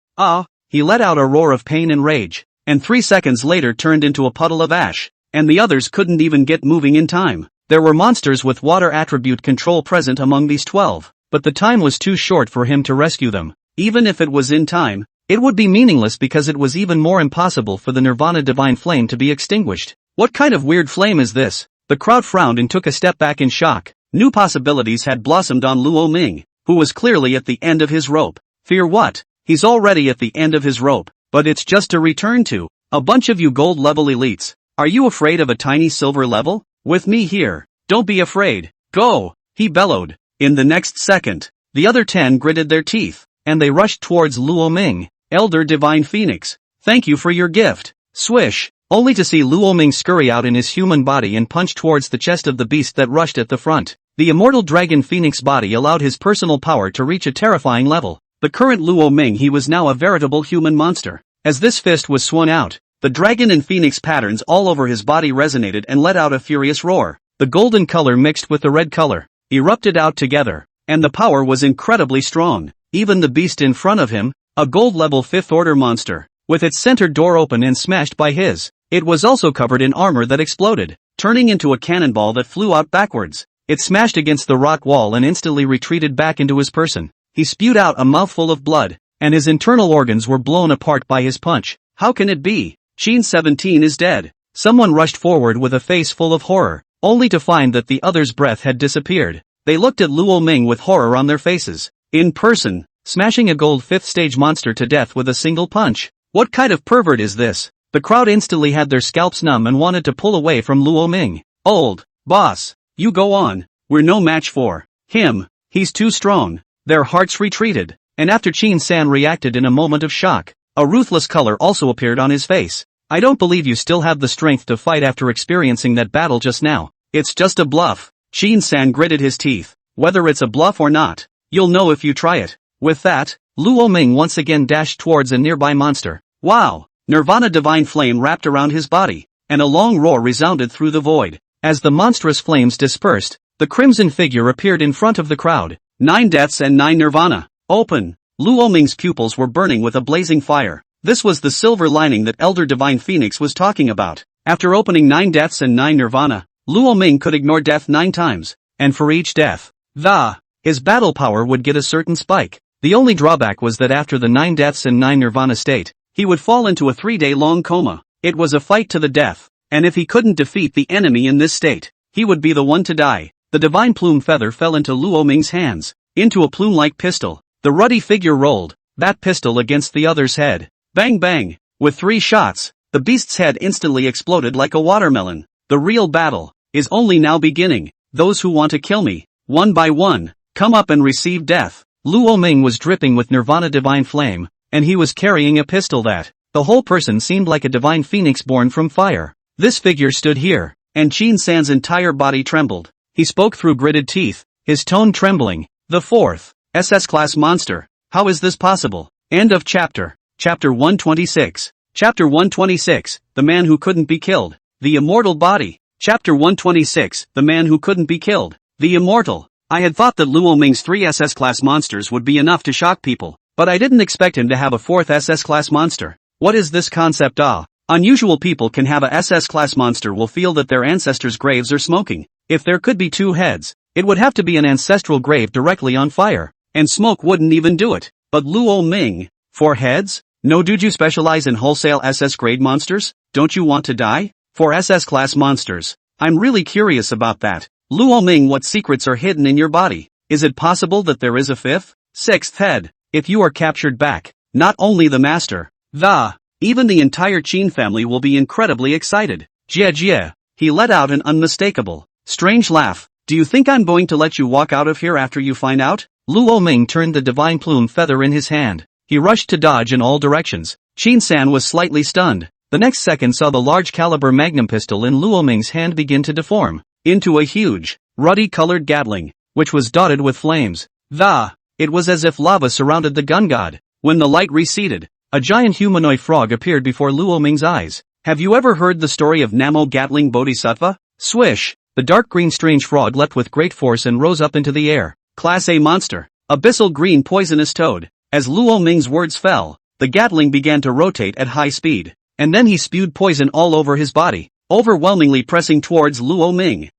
Speaker 1: He let out a roar of pain and rage, and 3 seconds later turned into a puddle of ash, and the others couldn't even get moving in time. There were monsters with water attribute control present among these 12, but the time was too short for him to rescue them. Even if it was in time, it would be meaningless because it was even more impossible for the Nirvana Divine Flame to be extinguished. What kind of weird flame is this? The crowd frowned and took a step back in shock. New possibilities had blossomed on Luo Ming, who was clearly at the end of his rope. Fear what? He's already at the end of his rope, but it's just a return to. A bunch of you gold level elites. Are you afraid of a tiny silver level? With me here. Don't be afraid. Go! He bellowed. In the next second, the other 10 gritted their teeth, and they rushed towards Luo Ming. Elder Divine Phoenix, thank you for your gift. Swish! Only to see Luo Ming scurry out in his human body and punch towards the chest of the beast that rushed at the front. The Immortal Dragon Phoenix body allowed his personal power to reach a terrifying level. The current Luo Ming, he was now a veritable human monster. As this fist was swung out, the dragon and phoenix patterns all over his body resonated and let out a furious roar. The golden color mixed with the red color, erupted out together, and the power was incredibly strong. Even the beast in front of him, a gold-level 5th order monster, with its center door open and smashed by his. It was also covered in armor that exploded, turning into a cannonball that flew out backwards. It smashed against the rock wall and instantly retreated back into his person. He spewed out a mouthful of blood, and his internal organs were blown apart by his punch. How can it be? Sheen 17 is dead. Someone rushed forward with a face full of horror, only to find that the other's breath had disappeared. They looked at Luo Ming with horror on their faces. In person, smashing a gold 5th stage monster to death with a single punch. What kind of pervert is this? The crowd instantly had their scalps numb and wanted to pull away from Luo Ming. Old boss, you go on. We're no match for him. He's too strong. Their hearts retreated, and after Qin-san reacted in a moment of shock, a ruthless color also appeared on his face. I don't believe you still have the strength to fight after experiencing that battle just now. It's just a bluff. Qin-san gritted his teeth. Whether it's a bluff or not, you'll know if you try it. With that, Luo Ming once again dashed towards a nearby monster. Wow! Nirvana Divine Flame wrapped around his body, and a long roar resounded through the void. As the monstrous flames dispersed, the crimson figure appeared in front of the crowd. 9 deaths and 9 Nirvana. Open! Luo Ming's pupils were burning with a blazing fire. This was the silver lining that Elder Divine Phoenix was talking about. After opening 9 deaths and 9 Nirvana, Luo Ming could ignore death 9 times, and for each death, his battle power would get a certain spike. The only drawback was that after the 9 deaths and 9 Nirvana state, he would fall into a 3-day-long coma. It was a fight to the death, and if he couldn't defeat the enemy in this state, he would be the one to die. The divine plume feather fell into Luo Ming's hands, into a plume-like pistol. The ruddy figure rolled that pistol against the other's head. Bang bang! With 3 shots, the beast's head instantly exploded like a watermelon. The real battle is only now beginning. Those who want to kill me, one by one, come up and receive death. Luo Ming was dripping with Nirvana Divine Flame, and he was carrying a pistol that, the whole person seemed like a divine phoenix born from fire. This figure stood here, and Qin-san's entire body trembled. He spoke through gritted teeth. his tone trembling. The fourth SS-class monster. How is this possible? End of chapter. Chapter 126. Chapter 126, The Man Who Couldn't Be Killed. The Immortal Body. Chapter 126, The Man Who Couldn't Be Killed. The Immortal. I had thought that Luo Ming's 3 SS-class monsters would be enough to shock people, but I didn't expect him to have a 4th SS-class monster. What is this concept? Unusual people can have a SS-class monster will feel that their ancestors' graves are smoking. If there could be 2 heads, it would have to be an ancestral grave directly on fire, and smoke wouldn't even do it. But Luo Ming, 4 heads? No, dude, you specialize in wholesale SS grade monsters? Don't you want to die? 4 SS class monsters. I'm really curious about that. Luo Ming, what secrets are hidden in your body? Is it possible that there is a 5th, 6th head? If you are captured back, not only the master, even the entire Qin family will be incredibly excited. Jie. He let out an unmistakable, strange laugh. Do you think I'm going to let you walk out of here after you find out? Luo Ming turned the divine plume feather in his hand. He rushed to dodge in all directions. Qin-san was slightly stunned. The next second saw the large caliber magnum pistol in Luo Ming's hand begin to deform into a huge, ruddy-colored gatling, which was dotted with flames. It was as if lava surrounded the gun god. When the light receded, a giant humanoid frog appeared before Luo Ming's eyes. Have you ever heard the story of Namo Gatling Bodhisattva? Swish! The dark green strange frog leapt with great force and rose up into the air. Class A monster. Abyssal green poisonous toad. As Luo Ming's words fell, the gatling began to rotate at high speed, and then he spewed poison all over his body, overwhelmingly pressing towards Luo Ming.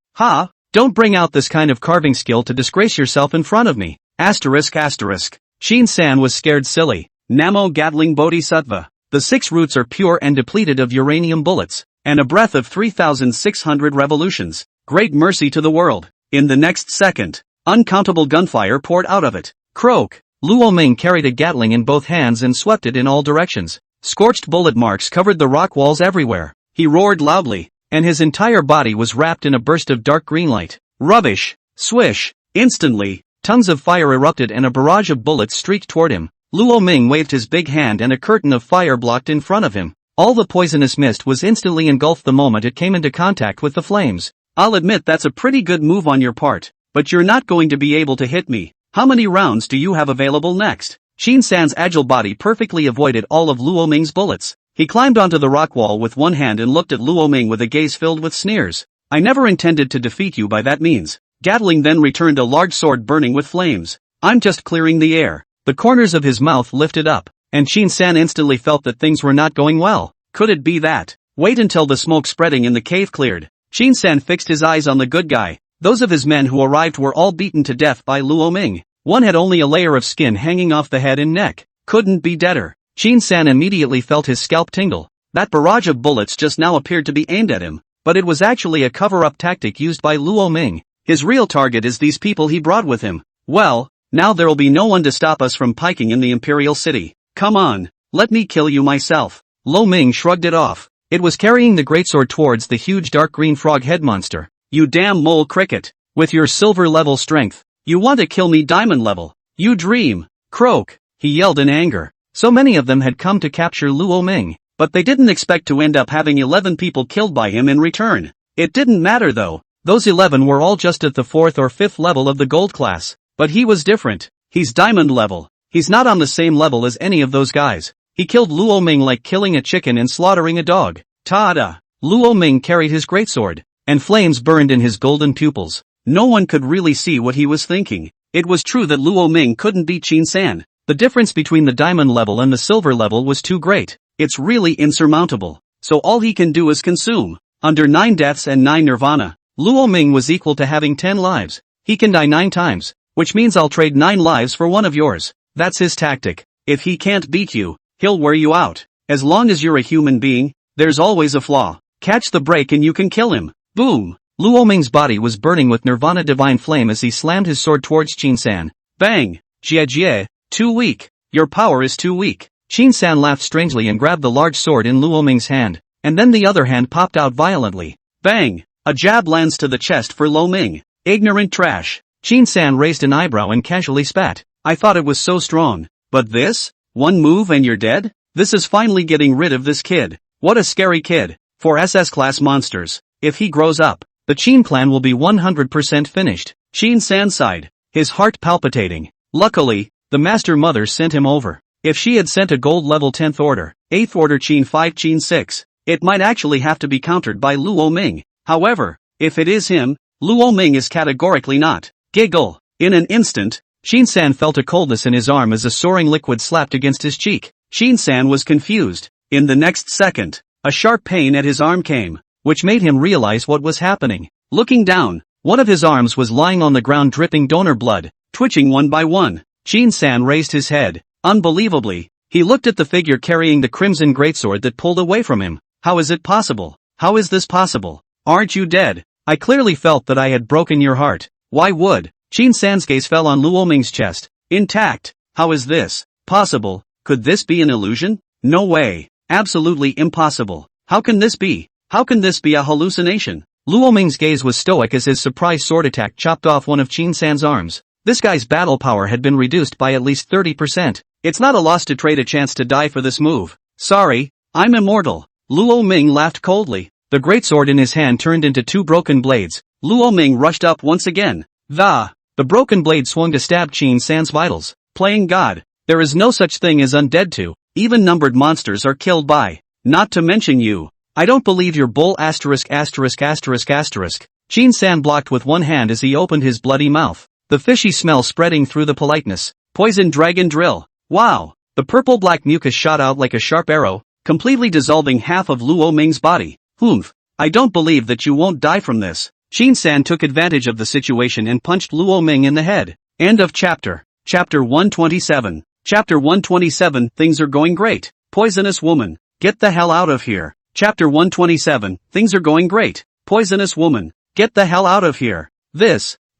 Speaker 1: Don't bring out this kind of carving skill to disgrace yourself in front of me. Qin-san was scared silly. Namo Gatling Bodhisattva. The 6 roots are pure and depleted of uranium bullets, and a breath of 3,600 revolutions. Great mercy to the world. In the next second, uncountable gunfire poured out of it. Croak! Luo Ming carried a gatling in both hands and swept it in all directions. Scorched bullet marks covered the rock walls everywhere. He roared loudly, and his entire body was wrapped in a burst of dark green light. Rubbish! Swish! Instantly, tongues of fire erupted and a barrage of bullets streaked toward him. Luo Ming waved his big hand and a curtain of fire blocked in front of him. All the poisonous mist was instantly engulfed the moment it came into contact with the flames. I'll admit that's a pretty good move on your part, but you're not going to be able to hit me. How many rounds do you have available next? Qin-san's agile body perfectly avoided all of Luo Ming's bullets. He climbed onto the rock wall with one hand and looked at Luo Ming with a gaze filled with sneers. I never intended to defeat you by that means. Gatling then returned a large sword burning with flames. I'm just clearing the air. The corners of his mouth lifted up, and Qin-san instantly felt that things were not going well. Could it be that? Wait until the smoke spreading in the cave cleared. Qin-san fixed his eyes on the good guy. Those of his men who arrived were all beaten to death by Luo Ming. One had only a layer of skin hanging off the head and neck. Couldn't be deader. Qin-san immediately felt his scalp tingle. That barrage of bullets just now appeared to be aimed at him, but it was actually a cover-up tactic used by Luo Ming. His real target is these people he brought with him. Well, now there'll be no one to stop us from piking in the Imperial City. Come on, let me kill you myself. Luo Ming shrugged it off. It was carrying the greatsword towards the huge dark green frog head monster. You damn mole cricket. With your silver level strength, you want to kill me diamond level. You dream. Croak, he yelled in anger. So many of them had come to capture Luo Ming, but they didn't expect to end up having 11 people killed by him in return. It didn't matter though. Those 11 were all just at the 4th or 5th level of the gold class. But he was different. He's diamond level. He's not on the same level as any of those guys. He killed Luo Ming like killing a chicken and slaughtering a dog. Ta-da! Luo Ming carried his greatsword, and flames burned in his golden pupils. No one could really see what he was thinking. It was true that Luo Ming couldn't beat Qin-san. The difference between the diamond level and the silver level was too great. It's really insurmountable. So all he can do is consume. Under 9 deaths and 9 nirvana, Luo Ming was equal to having 10 lives. He can die 9 times, which means I'll trade 9 lives for one of yours. That's his tactic. If he can't beat you, he'll wear you out. As long as you're a human being, there's always a flaw. Catch the break and you can kill him. Boom! Luo Ming's body was burning with nirvana divine flame as he slammed his sword towards Qin-san. Bang! Jie, too weak. Your power is too weak. Qin-san laughed strangely and grabbed the large sword in Luo Ming's hand, and then the other hand popped out violently. Bang! A jab lands to the chest for Luo Ming. Ignorant trash. Qin-san raised an eyebrow and casually spat. I thought it was so strong. But this? One move and you're dead? This is finally getting rid of this kid. What a scary kid. For SS class monsters. If he grows up, the Qin clan will be 100% finished. Qin San sighed, his heart palpitating. Luckily, the Master Mother sent him over. If she had sent a gold level 10th order, 8th order Qin 5 Qin 6, it might actually have to be countered by Luo Ming. However, if it is him, Luo Ming is categorically not. Giggle. In an instant, Qin San felt a coldness in his arm as a soaring liquid slapped against his cheek. Qin San was confused. In the next second, a sharp pain at his arm came, which made him realize what was happening. Looking down, one of his arms was lying on the ground dripping donor blood, twitching one by one. Qin San raised his head. Unbelievably, he looked at the figure carrying the crimson greatsword that pulled away from him. How is it possible? How is this possible? Aren't you dead? I clearly felt that I had broken your heart. Why would? Qin San's gaze fell on Luo Ming's chest. Intact. How is this possible? Could this be an illusion? No way. Absolutely impossible. How can this be? How can this be a hallucination? Luo Ming's gaze was stoic as his surprise sword attack chopped off one of Qin San's arms. This guy's battle power had been reduced by at least 30%. It's not a loss to trade a chance to die for this move. Sorry, I'm immortal. Luo Ming laughed coldly. The greatsword in his hand turned into two broken blades. Luo Ming rushed up once again. The broken blade swung to stab Qin San's vitals. Playing God. There is no such thing as undead to. Even numbered monsters are killed by. Not to mention you. I don't believe your bull asterisk. Qin San blocked with one hand as he opened his bloody mouth. The fishy smell spreading through the politeness. Poison dragon drill. Wow. The purple-black mucus shot out like a sharp arrow, completely dissolving half of Luo Ming's body. Humph. I don't believe that you won't die from this. Qin San took advantage of the situation and punched Luo Ming in the head. End of chapter. Chapter 127. Chapter 127. Things are going great. Poisonous woman. Get the hell out of here. Chapter 127. Things are going great. Poisonous woman. Get the hell out of here.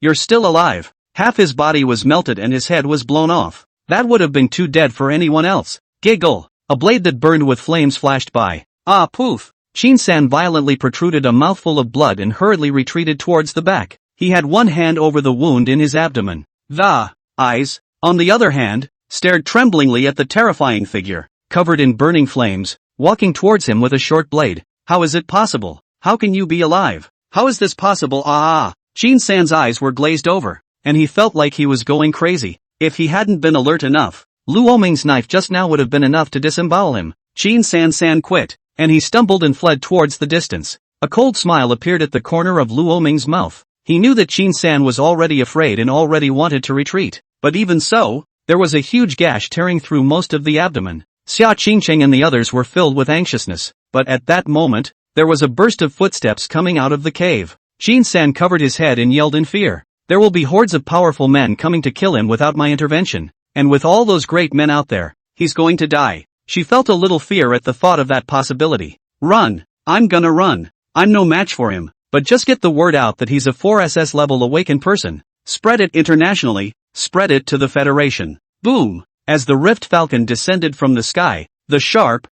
Speaker 1: You're still alive. Half his body was melted and his head was blown off. That would have been too dead for anyone else. Giggle. A blade that burned with flames flashed by. Ah, poof. Qin San violently protruded a mouthful of blood and hurriedly retreated towards the back. He had one hand over the wound in his abdomen. The eyes, on the other hand, stared tremblingly at the terrifying figure, covered in burning flames, walking towards him with a short blade. How is it possible? How can you be alive? How is this possible? Qin San's eyes were glazed over, and he felt like he was going crazy. If he hadn't been alert enough, Luo Ming's knife just now would have been enough to disembowel him. Qin San quit, and he stumbled and fled towards the distance. A cold smile appeared at the corner of Luo Ming's mouth. He knew that Qin San was already afraid and already wanted to retreat, but even so, there was a huge gash tearing through most of the abdomen. Xia Qingcheng and the others were filled with anxiousness, but at that moment, there was a burst of footsteps coming out of the cave. Qin San covered his head and yelled in fear. There will be hordes of powerful men coming to kill him without my intervention, and with all those great men out there, he's going to die. She felt a little fear at the thought of that possibility. Run! I'm gonna run. I'm no match for him, but just get the word out that he's a 4SS level awakened person. Spread it internationally, spread it to the Federation. Boom! As the Rift Falcon descended from the sky, the sharp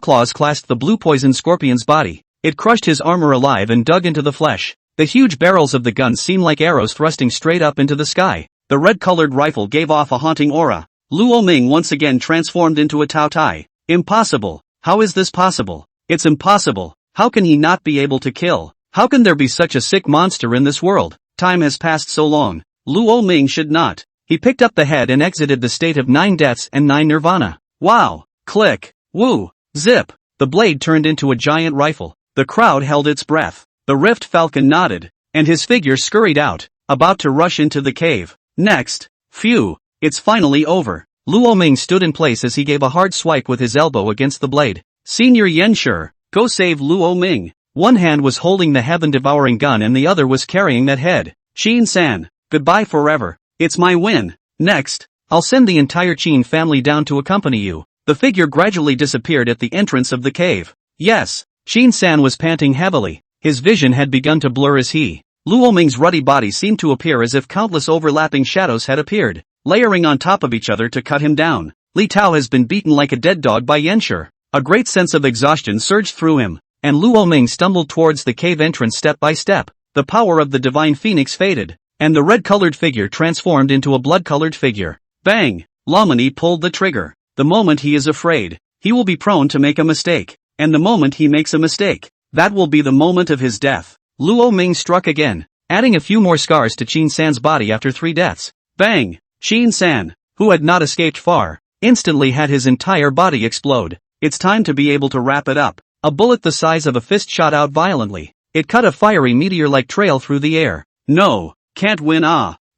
Speaker 1: claws clasped the blue poison scorpion's body. It crushed his armor alive and dug into the flesh. The huge barrels of the gun seemed like arrows thrusting straight up into the sky. The red-colored rifle gave off a haunting aura. Luo Ming once again transformed into a Tao Tai. Impossible. How is this possible? It's impossible. How can he not be able to kill? How can there be such a sick monster in this world? Time has passed so long. Luo Ming should not. He picked up the head and exited the state of 9 deaths and 9 nirvana. Wow! Click! Woo! Zip! The blade turned into a giant rifle. The crowd held its breath. The Rift Falcon nodded, and his figure scurried out, about to rush into the cave. Next. Phew! It's finally over. Luo Ming stood in place as he gave a hard swipe with his elbow against the blade. Senior Yenshur, go save Luo Ming. One hand was holding the heaven-devouring gun and the other was carrying that head. Qin San, goodbye forever. It's my win. Next, I'll send the entire Qin family down to accompany you. The figure gradually disappeared at the entrance of the cave. Yes, Qin San was panting heavily. His vision had begun to blur as Luo Ming's ruddy body seemed to appear as if countless overlapping shadows had appeared, layering on top of each other to cut him down. Li Tao has been beaten like a dead dog by Yenshur. A great sense of exhaustion surged through him, and Luo Ming stumbled towards the cave entrance step by step. The power of the divine phoenix faded, and the red-colored figure transformed into a blood-colored figure. Bang! Lamani pulled the trigger. The moment he is afraid, he will be prone to make a mistake, and the moment he makes a mistake, that will be the moment of his death. Luo Ming struck again. adding a few more scars to Qin-san's body after 3 deaths. Bang! Qin-san, who had not escaped far, instantly had his entire body explode. It's time to be able to wrap it up. A bullet the size of a fist shot out violently. It cut a fiery meteor-like trail through the air. No, can't win.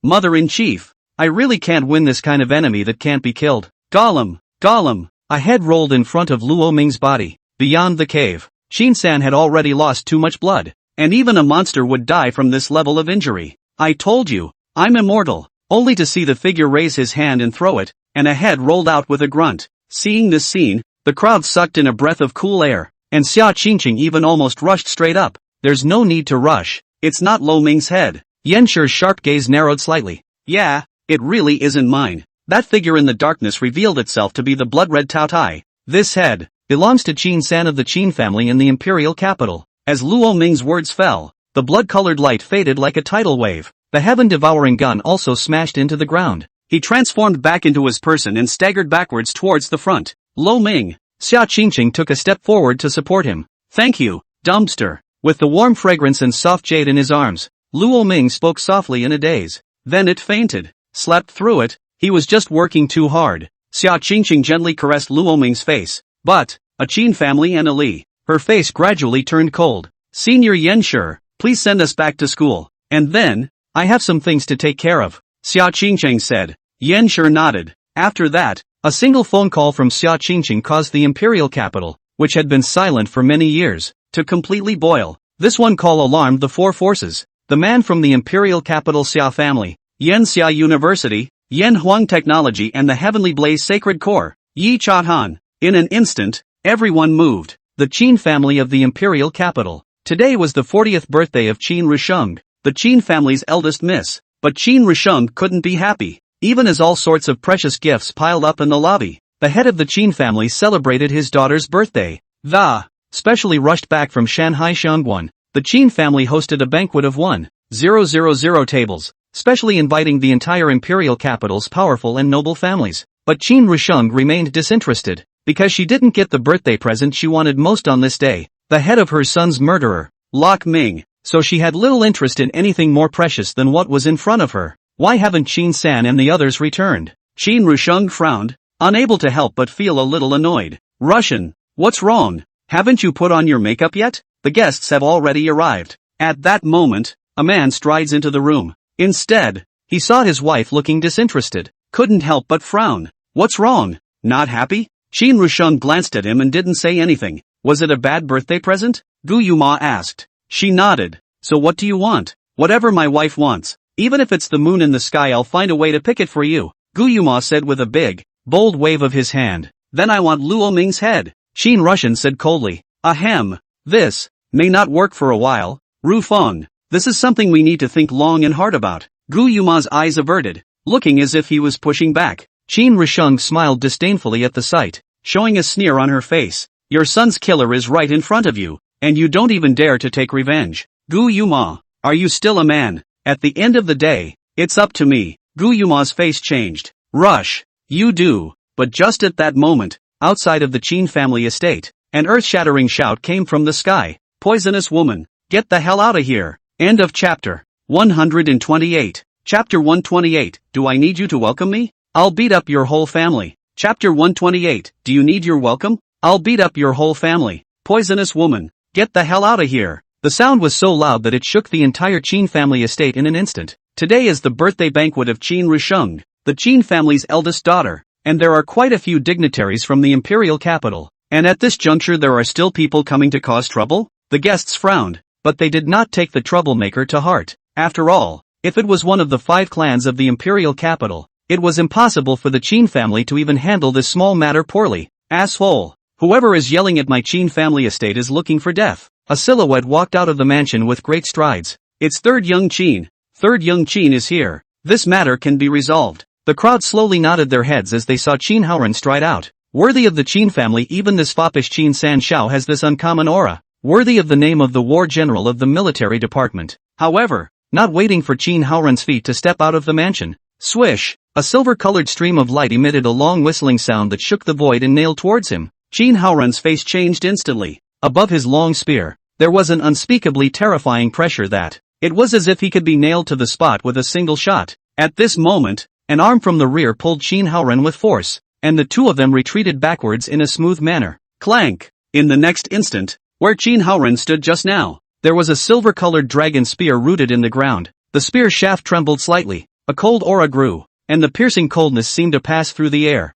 Speaker 1: Mother-in-chief. I really can't win this kind of enemy that can't be killed. Gollum! A head rolled in front of Luo Ming's body. Beyond the cave, Qin-san had already lost too much blood, and even a monster would die from this level of injury. I told you, I'm immortal, only to see the figure raise his hand and throw it, and a head rolled out with a grunt. Seeing this scene, the crowd sucked in a breath of cool air, and Xia Qingqing even almost rushed straight up. There's no need to rush, it's not Lo Ming's head. Yanshur's sharp gaze narrowed slightly. Yeah, it really isn't mine. That figure in the darkness revealed itself to be the blood-red Tao Tai. This head belongs to Qin-san of the Qin family in the imperial capital. As Luo Ming's words fell, the blood-colored light faded like a tidal wave. The heaven-devouring gun also smashed into the ground. He transformed back into his person and staggered backwards towards the front. Lo Ming! Xia Qingqing took a step forward to support him. Thank you, dumpster. With the warm fragrance and soft jade in his arms, Luo Ming spoke softly in a daze. Then it fainted. Slept through it. He was just working too hard. Xia Qingqing gently caressed Luo Ming's face. But, a Qin family and a Li. Her face gradually turned cold. Senior Yanshur, please send us back to school. And then, I have some things to take care of, Xia Qingqing said. Yanshur nodded. After that, a single phone call from Xia Qingqing caused the imperial capital, which had been silent for many years, to completely boil. This one call alarmed the 4 forces. The man from the imperial capital Xia family, Yan Xia University, Yan Huang Technology and the Heavenly Blaze Sacred Core, Yi Chahan. In an instant, everyone moved. The Qin family of the imperial capital. Today was the 40th birthday of Qin Rusheng, the Qin family's eldest miss. But Qin Rusheng couldn't be happy. Even as all sorts of precious gifts piled up in the lobby, the head of the Qin family celebrated his daughter's birthday. Specially rushed back from Shanghai Xiangguan, the Qin family hosted a banquet of 1,000 tables, specially inviting the entire imperial capital's powerful and noble families. But Qin Rusheng remained disinterested, because she didn't get the birthday present she wanted most on this day, the head of her son's murderer, Lok Ming, so she had little interest in anything more precious than what was in front of her. Why haven't Qin-san and the others returned? Qin Rusheng frowned, unable to help but feel a little annoyed. Russian, what's wrong? Haven't you put on your makeup yet? The guests have already arrived. At that moment, a man strides into the room. Instead, he saw his wife looking disinterested. Couldn't help but frown. What's wrong? Not happy? Qin Rusheng glanced at him and didn't say anything. Was it a bad birthday present? Gu Yuma asked. She nodded. So what do you want? Whatever my wife wants. Even if it's the moon in the sky, I'll find a way to pick it for you, Gu Yuma said with a big, bold wave of his hand. Then I want Luo Ming's head. Qin Russian said coldly. Ahem. This may not work for a while. Ru Feng. This is something we need to think long and hard about. Gu Yuma's eyes averted, looking as if he was pushing back. Qin Rusheng smiled disdainfully at the sight, showing a sneer on her face. Your son's killer is right in front of you, and you don't even dare to take revenge. Gu Yuma, are you still a man? At the end of the day, it's up to me. Gu Yuma's face changed. Rush. You do. But just at that moment, outside of the Qin family estate, an earth-shattering shout came from the sky. Poisonous woman, get the hell out of here. End of chapter 128. Chapter 128, do I need you to welcome me? I'll beat up your whole family. Chapter 128, do you need your welcome? I'll beat up your whole family. Poisonous woman, get the hell out of here. The sound was so loud that it shook the entire Qin family estate in an instant. Today is the birthday banquet of Qin Rusheng, the Qin family's eldest daughter, and there are quite a few dignitaries from the imperial capital. And at this juncture there are still people coming to cause trouble? The guests frowned, but they did not take the troublemaker to heart. After all, if it was one of the 5 clans of the imperial capital, it was impossible for the Qin family to even handle this small matter poorly. Asshole. Whoever is yelling at my Qin family estate is looking for death. A silhouette walked out of the mansion with great strides. It's Third Young Qin. Third Young Qin is here. This matter can be resolved. The crowd slowly nodded their heads as they saw Qin Haoran stride out. Worthy of the Qin family, even this foppish Qin San Shao has this uncommon aura. Worthy of the name of the war general of the military department. However, not waiting for Qin Haoran's feet to step out of the mansion. Swish! A silver-colored stream of light emitted a long whistling sound that shook the void and nailed towards him. Qin Haoran's face changed instantly. Above his long spear, there was an unspeakably terrifying pressure that It was as if he could be nailed to the spot with a single shot. At this moment, an arm from the rear pulled Qin Haoren with force, and the two of them retreated backwards in a smooth manner. Clank! In the next instant, where Qin Haoren stood just now, there was a silver-colored dragon spear rooted in the ground. The spear shaft trembled slightly, a cold aura grew, and the piercing coldness seemed to pass through the air.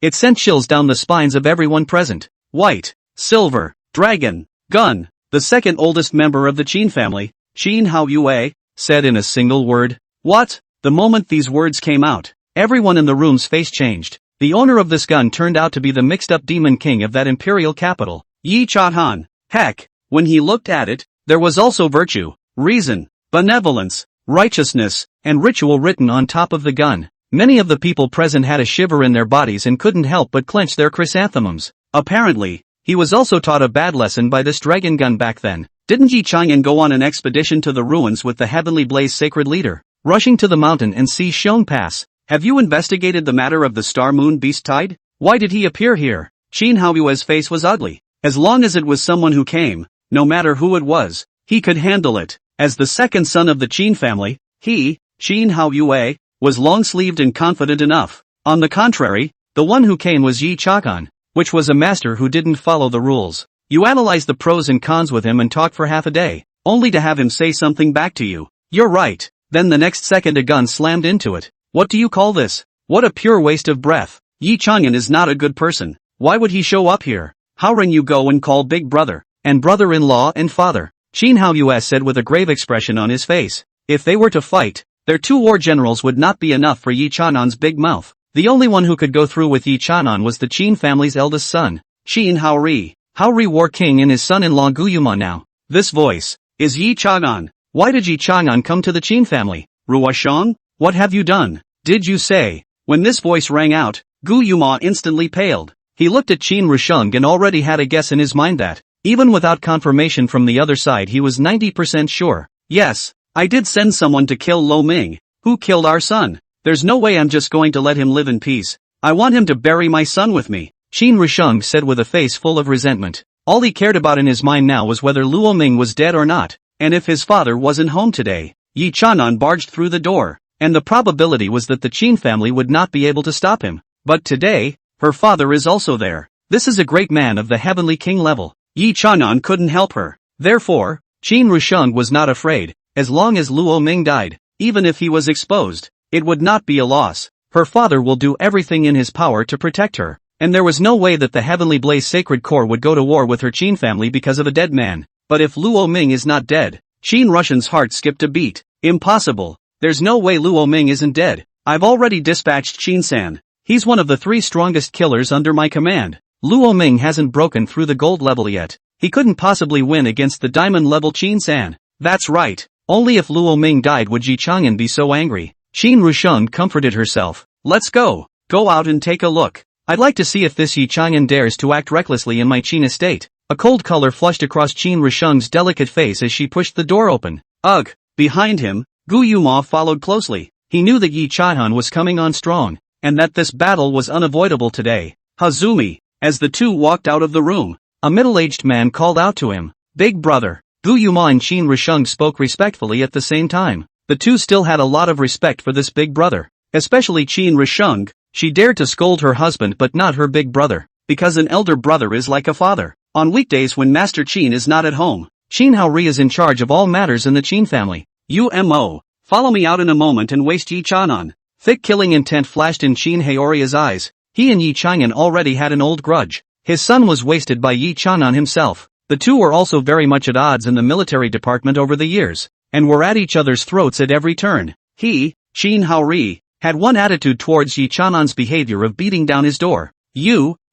Speaker 1: It sent chills down the spines of everyone present. White, silver, dragon, gun. The second oldest member of the Qin family, Qin Hao Yue, said in a single word. What? The moment these words came out, everyone in the room's face changed. The owner of this gun turned out to be the mixed-up demon king of that imperial capital, Yi Chahan. Heck, when he looked at it, there was also virtue, reason, benevolence, righteousness, and ritual written on top of the gun. Many of the people present had a shiver in their bodies and couldn't help but clench their chrysanthemums. Apparently, he was also taught a bad lesson by this dragon gun back then. Didn't Yi Chang'an go on an expedition to the ruins with the Heavenly Blaze sacred leader, rushing to the mountain and see Shone Pass? Have you investigated the matter of the Star Moon Beast Tide? Why did he appear here? Qin Haoyue's face was ugly. As long as it was someone who came, no matter who it was, he could handle it. As the second son of the Qin family, he, Qin Haoyue, was long-sleeved and confident enough. On the contrary, the one who came was Yi Chakan, which was a master who didn't follow the rules. You analyze the pros and cons with him and talk for half a day, only to have him say something back to you. You're right. Then the next second a gun slammed into it. What do you call this? What a pure waste of breath. Yi Chang'an is not a good person. Why would he show up here? How ran you go and call big brother, and brother-in-law and father? Qin Haoyue said with a grave expression on his face. If they were to fight, their two war generals would not be enough for Yi Chanan's big mouth. The only one who could go through with Yi Chanan was the Qin family's eldest son, Qin Haori. Haori war king and his son-in-law Guyuma now. This voice is Yi Chang'an. Why did Yi Chang'an come to the Qin family? Ruoshang? What have you done? Did you say? When this voice rang out, Guyuma instantly paled. He looked at Qin Rusheng and already had a guess in his mind that, even without confirmation from the other side, he was 90% sure. Yes, I did send someone to kill Lo Ming, who killed our son. There's no way I'm just going to let him live in peace. I want him to bury my son with me, Qin Rusheng said with a face full of resentment. All he cared about in his mind now was whether Luo Ming was dead or not, and if his father wasn't home today. Yi Chanan barged through the door, and the probability was that the Qin family would not be able to stop him. But today, her father is also there. This is a great man of the heavenly king level. Yi Chanan couldn't help her. Therefore, Qin Rusheng was not afraid. As long as Luo Ming died, even if he was exposed, it would not be a loss. Her father will do everything in his power to protect her, and there was no way that the Heavenly Blaze Sacred Corps would go to war with her Qin family because of a dead man. But if Luo Ming is not dead, Qin Russian's heart skipped a beat. Impossible. There's no way Luo Ming isn't dead. I've already dispatched Qin-san. He's one of the 3 strongest killers under my command. Luo Ming hasn't broken through the gold level yet. He couldn't possibly win against the diamond level Qin-san. That's right. Only if Luo Ming died would Yi Chang'an be so angry. Qin Rusheng comforted herself. Let's go. Go out and take a look. I'd like to see if this Yi Chang'an dares to act recklessly in my Qin estate. A cold color flushed across Qin Rusheng's delicate face as she pushed the door open. Ugh. Behind him, Gu Yuma followed closely. He knew that Yi Chang'an was coming on strong, and that this battle was unavoidable today. Hazumi. As the two walked out of the room, a middle-aged man called out to him. Big brother. Gu Yuma and Qin Rusheng spoke respectfully at the same time. The two still had a lot of respect for this big brother. Especially Qin Rusheng. She dared to scold her husband but not her big brother, because an elder brother is like a father. On weekdays when Master Qin is not at home, Qin Haori is in charge of all matters in the Qin family. UMO. Follow me out in a moment and waste Yi Chanan. Thick killing intent flashed in Qin Haori's eyes. He and Yi Chang'an already had an old grudge. His son was wasted by Yi Chanan himself. The two were also very much at odds in the military department over the years, and were at each other's throats at every turn. He, Qin Haori, had one attitude towards Yi Chanan's behavior of beating down his door.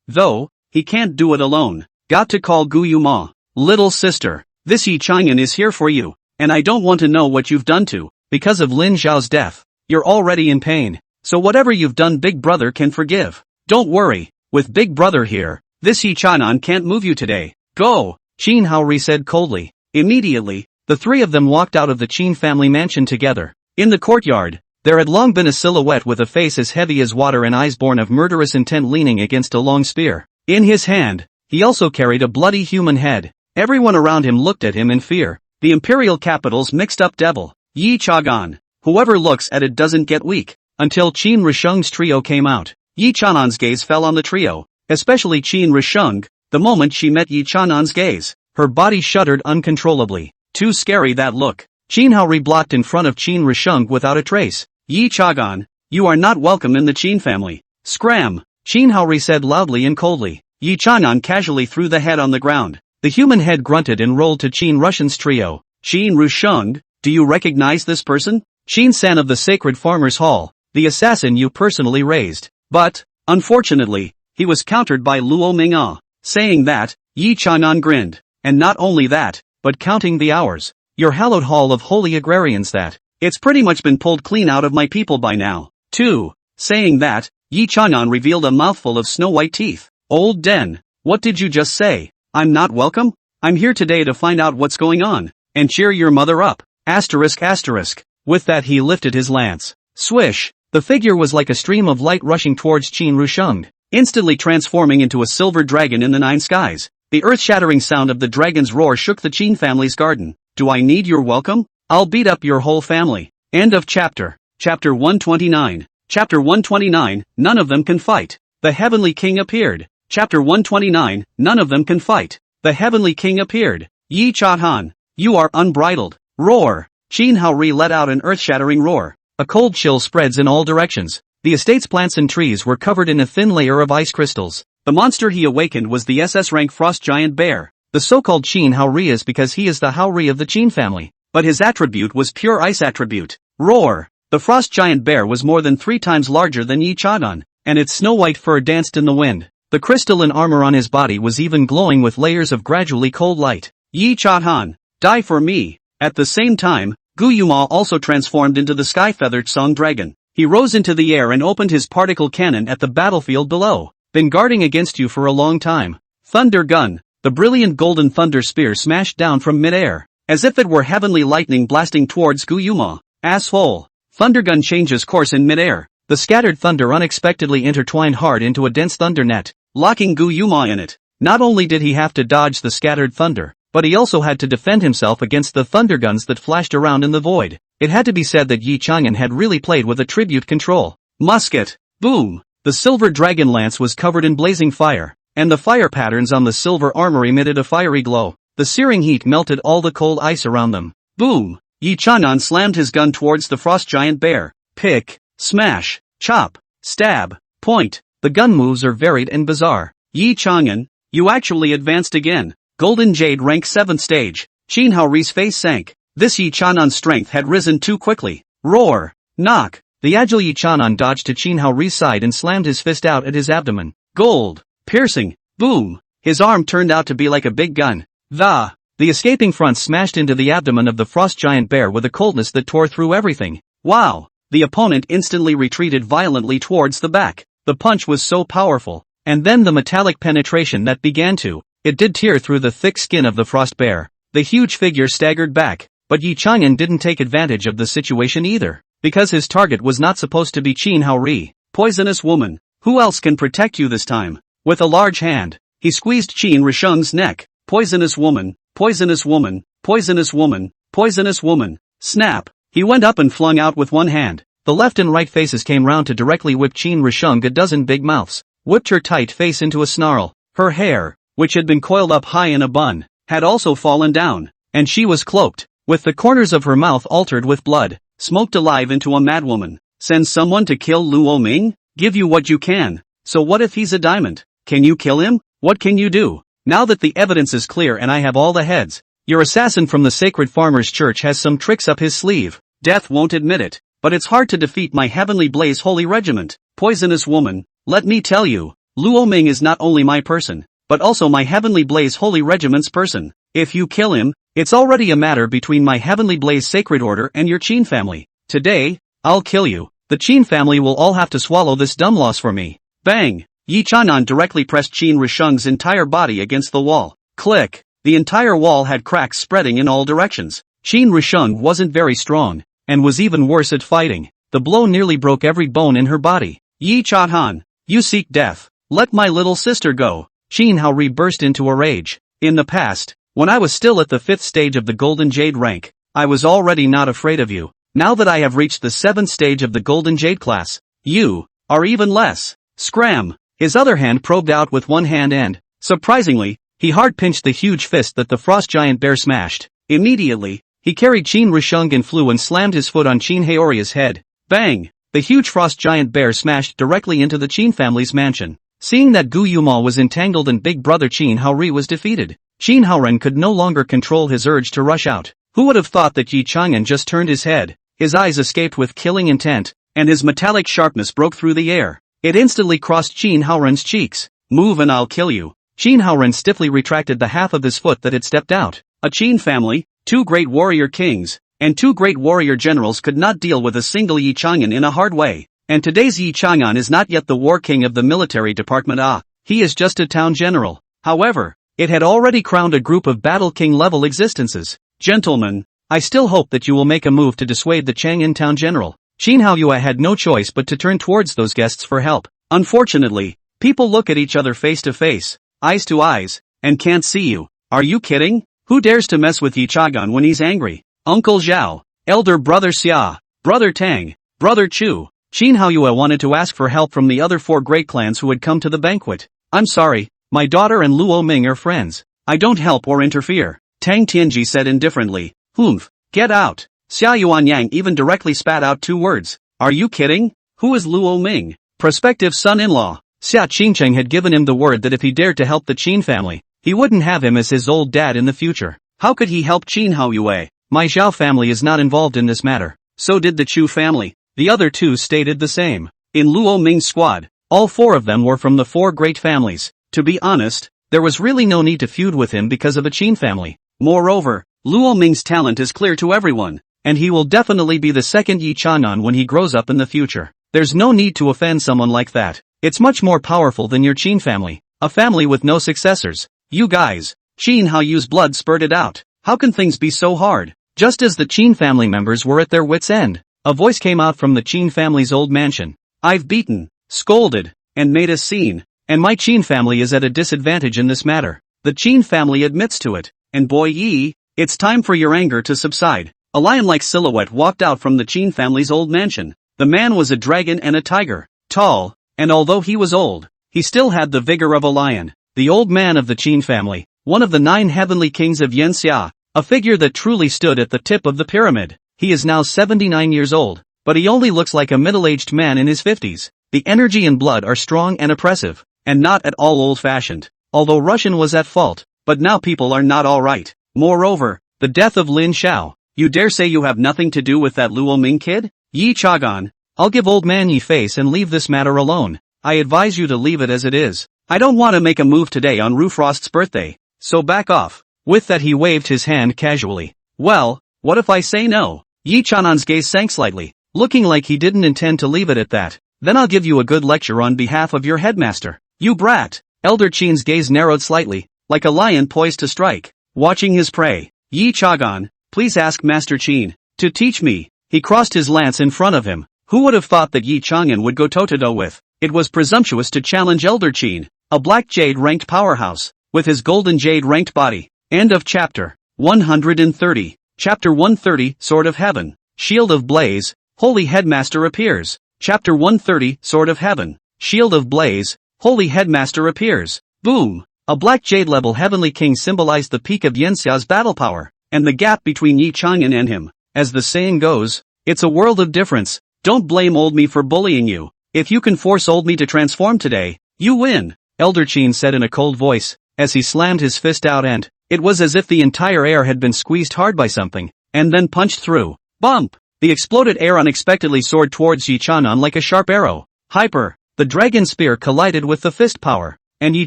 Speaker 1: Though, he can't do it alone. Got to call Gu Yuma. Little sister, this Yi Chang'an is here for you, and I don't want to know what you've done to, because of Lin Zhao's death. You're already in pain, so whatever you've done Big Brother can forgive. Don't worry, with Big Brother here, this Yi Chanan can't move you today. Go, Qin Haori said coldly. Immediately, the three of them walked out of the Qin family mansion together. In the courtyard, there had long been a silhouette with a face as heavy as water and eyes born of murderous intent leaning against a long spear. In his hand, he also carried a bloody human head. Everyone around him looked at him in fear, the imperial capital's mixed-up devil, Yi Chagan. Whoever looks at it doesn't get weak. Until Qin Risheng's trio came out. Yi Chanan's gaze fell on the trio, especially Qin Risheng. The moment she met Yi Chanan's gaze, her body shuddered uncontrollably. Too scary that look. Qin Haori blocked in front of Qin Risheng without a trace. Yi Chagan, you are not welcome in the Qin family. Scram! Qin Haori said loudly and coldly. Yi Chanan casually threw the head on the ground. The human head grunted and rolled to Qin Rushen's trio. Qin Risheng, do you recognize this person? Qin San of the Sacred Farmers' Hall, the assassin you personally raised. But, unfortunately, he was countered by Luo Ming'e. Saying that, Yi Chanan grinned. And not only that, but counting the hours. Your hallowed hall of holy agrarians that. It's pretty much been pulled clean out of my people by now. 2. Saying that, Yi Chanan revealed a mouthful of snow-white teeth. Old Den, what did you just say? I'm not welcome? I'm here today to find out what's going on, and cheer your mother up. Asterisk asterisk. With that he lifted his lance. Swish! The figure was like a stream of light rushing towards Qin Risheng, instantly transforming into a silver dragon in the nine skies. The earth-shattering sound of the dragon's roar shook the Qin family's garden. Do I need your welcome? I'll beat up your whole family. End of chapter. Chapter 129. Chapter 129, none of them can fight. The Heavenly King appeared. Chapter 129, none of them can fight. The Heavenly King appeared. Yi Chahan, you are unbridled. Roar! Qin Haori let out an earth-shattering roar. A cold chill spreads in all directions. The estate's plants and trees were covered in a thin layer of ice crystals. The monster he awakened was the SS rank frost giant bear. The so-called Qin Haori is because he is the Haori of the Qin family. But his attribute was pure ice attribute. Roar! The frost giant bear was more than 3 times larger than Yi Chagan, and its snow-white fur danced in the wind. The crystalline armor on his body was even glowing with layers of gradually cold light. Yi Chahan, die for me! At the same time, Gu Yuma also transformed into the sky-feathered song dragon. He rose into the air and opened his particle cannon at the battlefield below. Been guarding against you for a long time. Thunder gun. The brilliant golden thunder spear smashed down from mid-air, as if it were heavenly lightning blasting towards Gu Yuma. Asshole. Thundergun changes course in mid-air. The scattered thunder unexpectedly intertwined hard into a dense thunder net, locking Gu Yuma in it. Not only did he have to dodge the scattered thunder, but he also had to defend himself against the thunderguns that flashed around in the void. It had to be said that Yi Chang'an had really played with attribute control. Musket! Boom! The silver dragon lance was covered in blazing fire, and the fire patterns on the silver armor emitted a fiery glow. The searing heat melted all the cold ice around them. Boom! Yi Chang'an slammed his gun towards the frost giant bear. Pick, smash, chop, stab, point. The gun moves are varied and bizarre. Yi Chang'an, you actually advanced again. Golden Jade rank 7th stage. Qin Haori's face sank. This Yi Chanan's strength had risen too quickly. Roar! Knock! The agile Yi Chanan dodged to Qin Haori's side and slammed his fist out at his abdomen. Gold! Piercing! Boom! His arm turned out to be like a big gun. The escaping front smashed into the abdomen of the frost giant bear with a coldness that tore through everything. Wow! The opponent instantly retreated violently towards the back. The punch was so powerful. And then the metallic penetration that began to. It did tear through the thick skin of the frost bear. The huge figure staggered back, but Yi Chang'an didn't take advantage of the situation either, because his target was not supposed to be Qin Haori. Poisonous woman, who else can protect you this time? With a large hand, he squeezed Qin Risheng's neck. Poisonous woman, poisonous woman, poisonous woman, poisonous woman. Snap! He went up and flung out with one hand. The left and right faces came round to directly whip Qin Risheng a dozen big mouths, whipped her tight face into a snarl. Her hair, which had been coiled up high in a bun, had also fallen down, and she was cloaked, with the corners of her mouth altered with blood, smoked alive into a madwoman. Send someone to kill Luo Ming? Give you what you can. So what if he's a diamond? Can you kill him? What can you do? Now that the evidence is clear and I have all the heads, your assassin from the Sacred Farmers' Church has some tricks up his sleeve. Death won't admit it, but it's hard to defeat my Heavenly Blaze Holy Regiment. Poisonous woman, let me tell you, Luo Ming is not only my person, but also my Heavenly Blaze Holy Regiment's person. If you kill him, it's already a matter between my Heavenly Blaze Sacred Order and your Qin family. Today, I'll kill you. The Qin family will all have to swallow this dumb loss for me. Bang! Yi Chanan directly pressed Qin Risheng's entire body against the wall. Click! The entire wall had cracks spreading in all directions. Qin Risheng wasn't very strong, and was even worse at fighting. The blow nearly broke every bone in her body. Yi Chahan, you seek death. Let my little sister go. Qin Haori burst into a rage. In the past, When I was still at the 5th stage of the Golden Jade rank, I was already not afraid of you. Now that I have reached the 7th stage of the Golden Jade class, you are even less. Scram! His other hand probed out with one hand and, surprisingly, he hard-pinched the huge fist that the frost giant bear smashed. Immediately, he carried Qin Rishung and flew and slammed his foot on Qin Haoria's head. Bang! The huge frost giant bear smashed directly into the Qin family's mansion. Seeing that Gu Yumal was entangled and big brother Qin Haori was defeated, Qin Haoren could no longer control his urge to rush out. Who would have thought that Yi Chang'an just turned his head? His eyes escaped with killing intent, and his metallic sharpness broke through the air. It instantly crossed Qin Haoren's cheeks. Move and I'll kill you. Qin Haoren stiffly retracted the half of his foot that had stepped out. A Qin family, 2 great warrior kings, and 2 great warrior generals could not deal with a single Yi Chang'an in a hard way. And today's Yi Chang'an is not yet the war king of the military department. He is just a town general. However, it had already crowned a group of battle king level existences. Gentlemen, I still hope that you will make a move to dissuade the Chang'an town general. Qin Haoyue had no choice but to turn towards those guests for help. Unfortunately, people look at each other face to face, eyes to eyes, and can't see you. Are you kidding? Who dares to mess with Yi Chang'an when he's angry? Uncle Zhao, elder brother Xia, brother Tang, brother Chu. Qin Haoyue wanted to ask for help from the other 4 great clans who had come to the banquet. I'm sorry, my daughter and Luo Ming are friends. I don't help or interfere. Tang Tianji said indifferently. Humph, get out. Xia Yuanyang even directly spat out 2 words. Are you kidding? Who is Luo Ming? Prospective son-in-law. Xia Qingcheng had given him the word that if he dared to help the Qin family, he wouldn't have him as his old dad in the future. How could he help Qin Haoyue? My Zhao family is not involved in this matter. So did the Chu family. The other 2 stated the same. In Luo Ming's squad, all 4 of them were from the 4 great families. To be honest, there was really no need to feud with him because of a Qin family. Moreover, Luo Ming's talent is clear to everyone, and he will definitely be the second Yi Chang'an when he grows up in the future. There's no need to offend someone like that. It's much more powerful than your Qin family, a family with no successors. You guys, Qin Haoyu's blood spurted out. How can things be so hard? Just as the Qin family members were at their wits' end, a voice came out from the Qin family's old mansion. I've beaten, scolded, and made a scene, and my Qin family is at a disadvantage in this matter. The Qin family admits to it, and boy Yi, it's time for your anger to subside. A lion-like silhouette walked out from the Qin family's old mansion. The man was a dragon and a tiger, tall, and although he was old, he still had the vigor of a lion. The old man of the Qin family, one of the 9 heavenly kings of Yanxia, a figure that truly stood at the tip of the pyramid. He is now 79 years old, but he only looks like a middle-aged man in his 50s. The energy and blood are strong and oppressive, and not at all old-fashioned. Although Russian was at fault, but now people are not alright. Moreover, the death of Lin Xiao. You dare say you have nothing to do with that Luo Ming kid? Yi Chang'an, I'll give old man Yi face and leave this matter alone. I advise you to leave it as it is. I don't want to make a move today on Rufrost's birthday, so back off. With that he waved his hand casually. Well, what if I say no? Yi Chang'an's gaze sank slightly, looking like he didn't intend to leave it at that. Then I'll give you a good lecture on behalf of your headmaster. You brat! Elder Qin's gaze narrowed slightly, like a lion poised to strike, watching his prey. Yi Chang'an, please ask Master Qin to teach me. He crossed his lance in front of him. Who would have thought that Yi Chang'an would go toe-to-toe with? It was presumptuous to challenge Elder Qin, a black jade ranked powerhouse, with his golden jade ranked body. End of chapter 130. Chapter 130, Sword of Heaven, Shield of Blaze, Holy Headmaster appears. Chapter 130, Sword of Heaven, Shield of Blaze, Holy Headmaster appears. Boom! A black jade level heavenly king symbolized the peak of Yanxia's battle power, and the gap between Yi Chang'an and him. As the saying goes, it's a world of difference. Don't blame old me for bullying you. If you can force old me to transform today, you win, Elder Qin said in a cold voice, as he slammed his fist out and, it was as if the entire air had been squeezed hard by something, and then punched through. Bump! The exploded air unexpectedly soared towards Yi Chang'an like a sharp arrow. Hyper! The dragon spear collided with the fist power, and Yi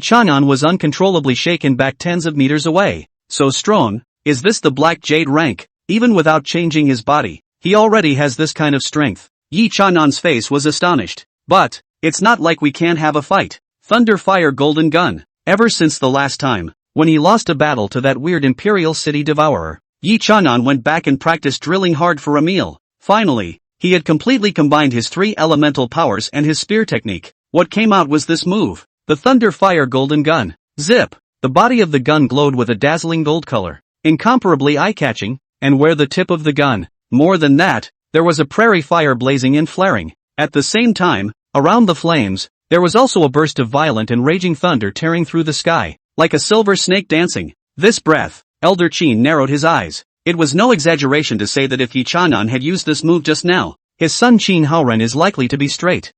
Speaker 1: Chang'an was uncontrollably shaken back tens of meters away. So strong, is this the black jade rank? Even without changing his body, he already has this kind of strength. Yi Chang'an's face was astonished. But, it's not like we can't have a fight. Thunder Fire Golden Gun. Ever since the last time, when he lost a battle to that weird Imperial City Devourer, Yi Chang'an went back and practiced drilling hard for a meal. Finally, he had completely combined his 3 elemental powers and his spear technique. What came out was this move, the Thunder Fire Golden Gun. Zip! The body of the gun glowed with a dazzling gold color, incomparably eye-catching, and where the tip of the gun, more than that, there was a prairie fire blazing and flaring. At the same time, around the flames, there was also a burst of violent and raging thunder tearing through the sky, like a silver snake dancing. This breath, Elder Qin narrowed his eyes. It was no exaggeration to say that if Yi Chanan had used this move just now, his son Qin Haoren is likely to be straight.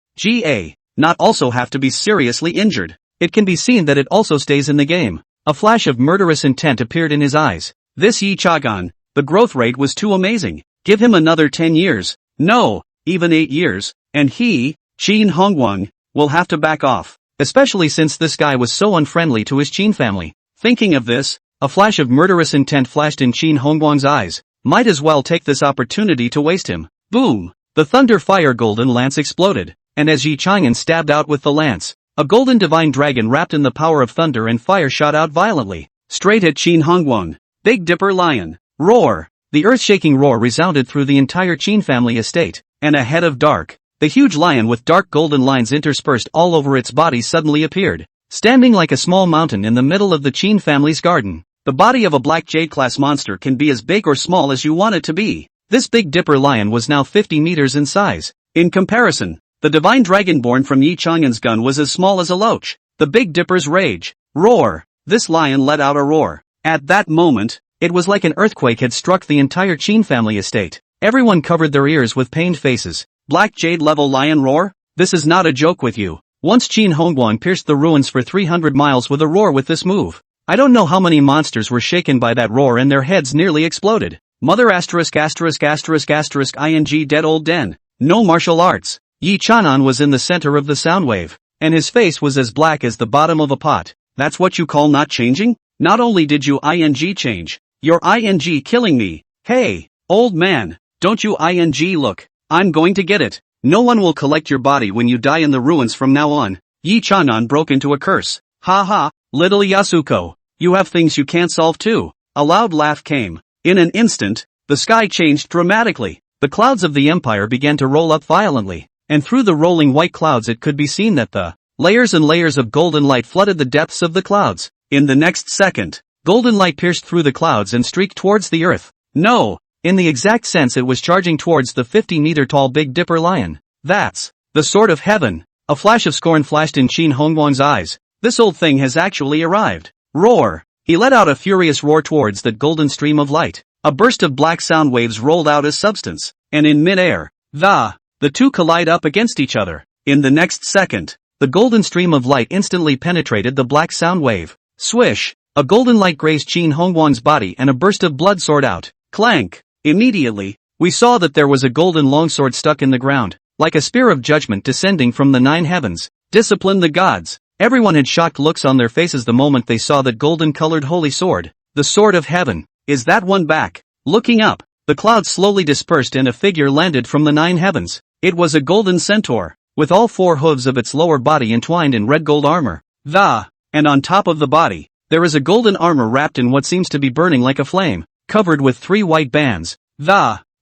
Speaker 1: Not also have to be seriously injured. It can be seen that it also stays in the game. A flash of murderous intent appeared in his eyes. This Yi Chagan, the growth rate was too amazing. Give him another 10 years. No, even 8 years, and he, Qin Hongguang, will have to back off. Especially since this guy was so unfriendly to his Qin family. Thinking of this, a flash of murderous intent flashed in Qin Hongguang's eyes. Might as well take this opportunity to waste him. Boom! The thunder fire golden lance exploded, and as Yi Chang'an stabbed out with the lance, a golden divine dragon wrapped in the power of thunder and fire shot out violently, straight at Qin Hongguang. Big Dipper Lion. Roar! The earth-shaking roar resounded through the entire Qin family estate, and a head of dark, the huge lion with dark golden lines interspersed all over its body suddenly appeared, standing like a small mountain in the middle of the Qin family's garden. The body of a black jade-class monster can be as big or small as you want it to be. This Big Dipper lion was now 50 meters in size. In comparison, the divine dragon born from Yi Chang'an's gun was as small as a loach. The Big Dipper's rage. Roar! This lion let out a roar. At that moment, it was like an earthquake had struck the entire Qin family estate. Everyone covered their ears with pained faces. Black jade-level lion roar? This is not a joke with you. Once Qin Hongguang pierced the ruins for 300 miles with a roar with this move. I don't know how many monsters were shaken by that roar and their heads nearly exploded. Mother asterisk asterisk asterisk asterisk ing dead old den. No martial arts. Yi Chanan was in the center of the sound wave, and his face was as black as the bottom of a pot. That's what you call not changing? Not only did you ing change, you're ing killing me. Hey, old man, don't you ing look. I'm going to get it. No one will collect your body when you die in the ruins from now on. Yi Chanan broke into a curse. Ha ha, little Yasuko, you have things you can't solve too. A loud laugh came. In an instant, the sky changed dramatically. The clouds of the empire began to roll up violently, and through the rolling white clouds it could be seen that the layers and layers of golden light flooded the depths of the clouds. In the next second, golden light pierced through the clouds and streaked towards the earth. No! In the exact sense it was charging towards the 50-meter-tall Big Dipper lion. That's the sword of heaven. A flash of scorn flashed in Qin Hongguang's eyes. This old thing has actually arrived. Roar! He let out a furious roar towards that golden stream of light. A burst of black sound waves rolled out as substance, and in mid-air, the two collide up against each other. In the next second, the golden stream of light instantly penetrated the black sound wave. Swish! A golden light grazed Qin Hongguang's body and a burst of blood soared out. Clank! Immediately, we saw that there was a golden longsword stuck in the ground, like a spear of judgment descending from the 9 heavens. Discipline the gods! Everyone had shocked looks on their faces the moment they saw that golden-colored holy sword. The sword of heaven. Is that one back? Looking up, the clouds slowly dispersed and a figure landed from the 9 heavens. It was a golden centaur, with all 4 hooves of its lower body entwined in red gold armor. And on top of the body, there is a golden armor wrapped in what seems to be burning like a flame, covered with 3 white bands,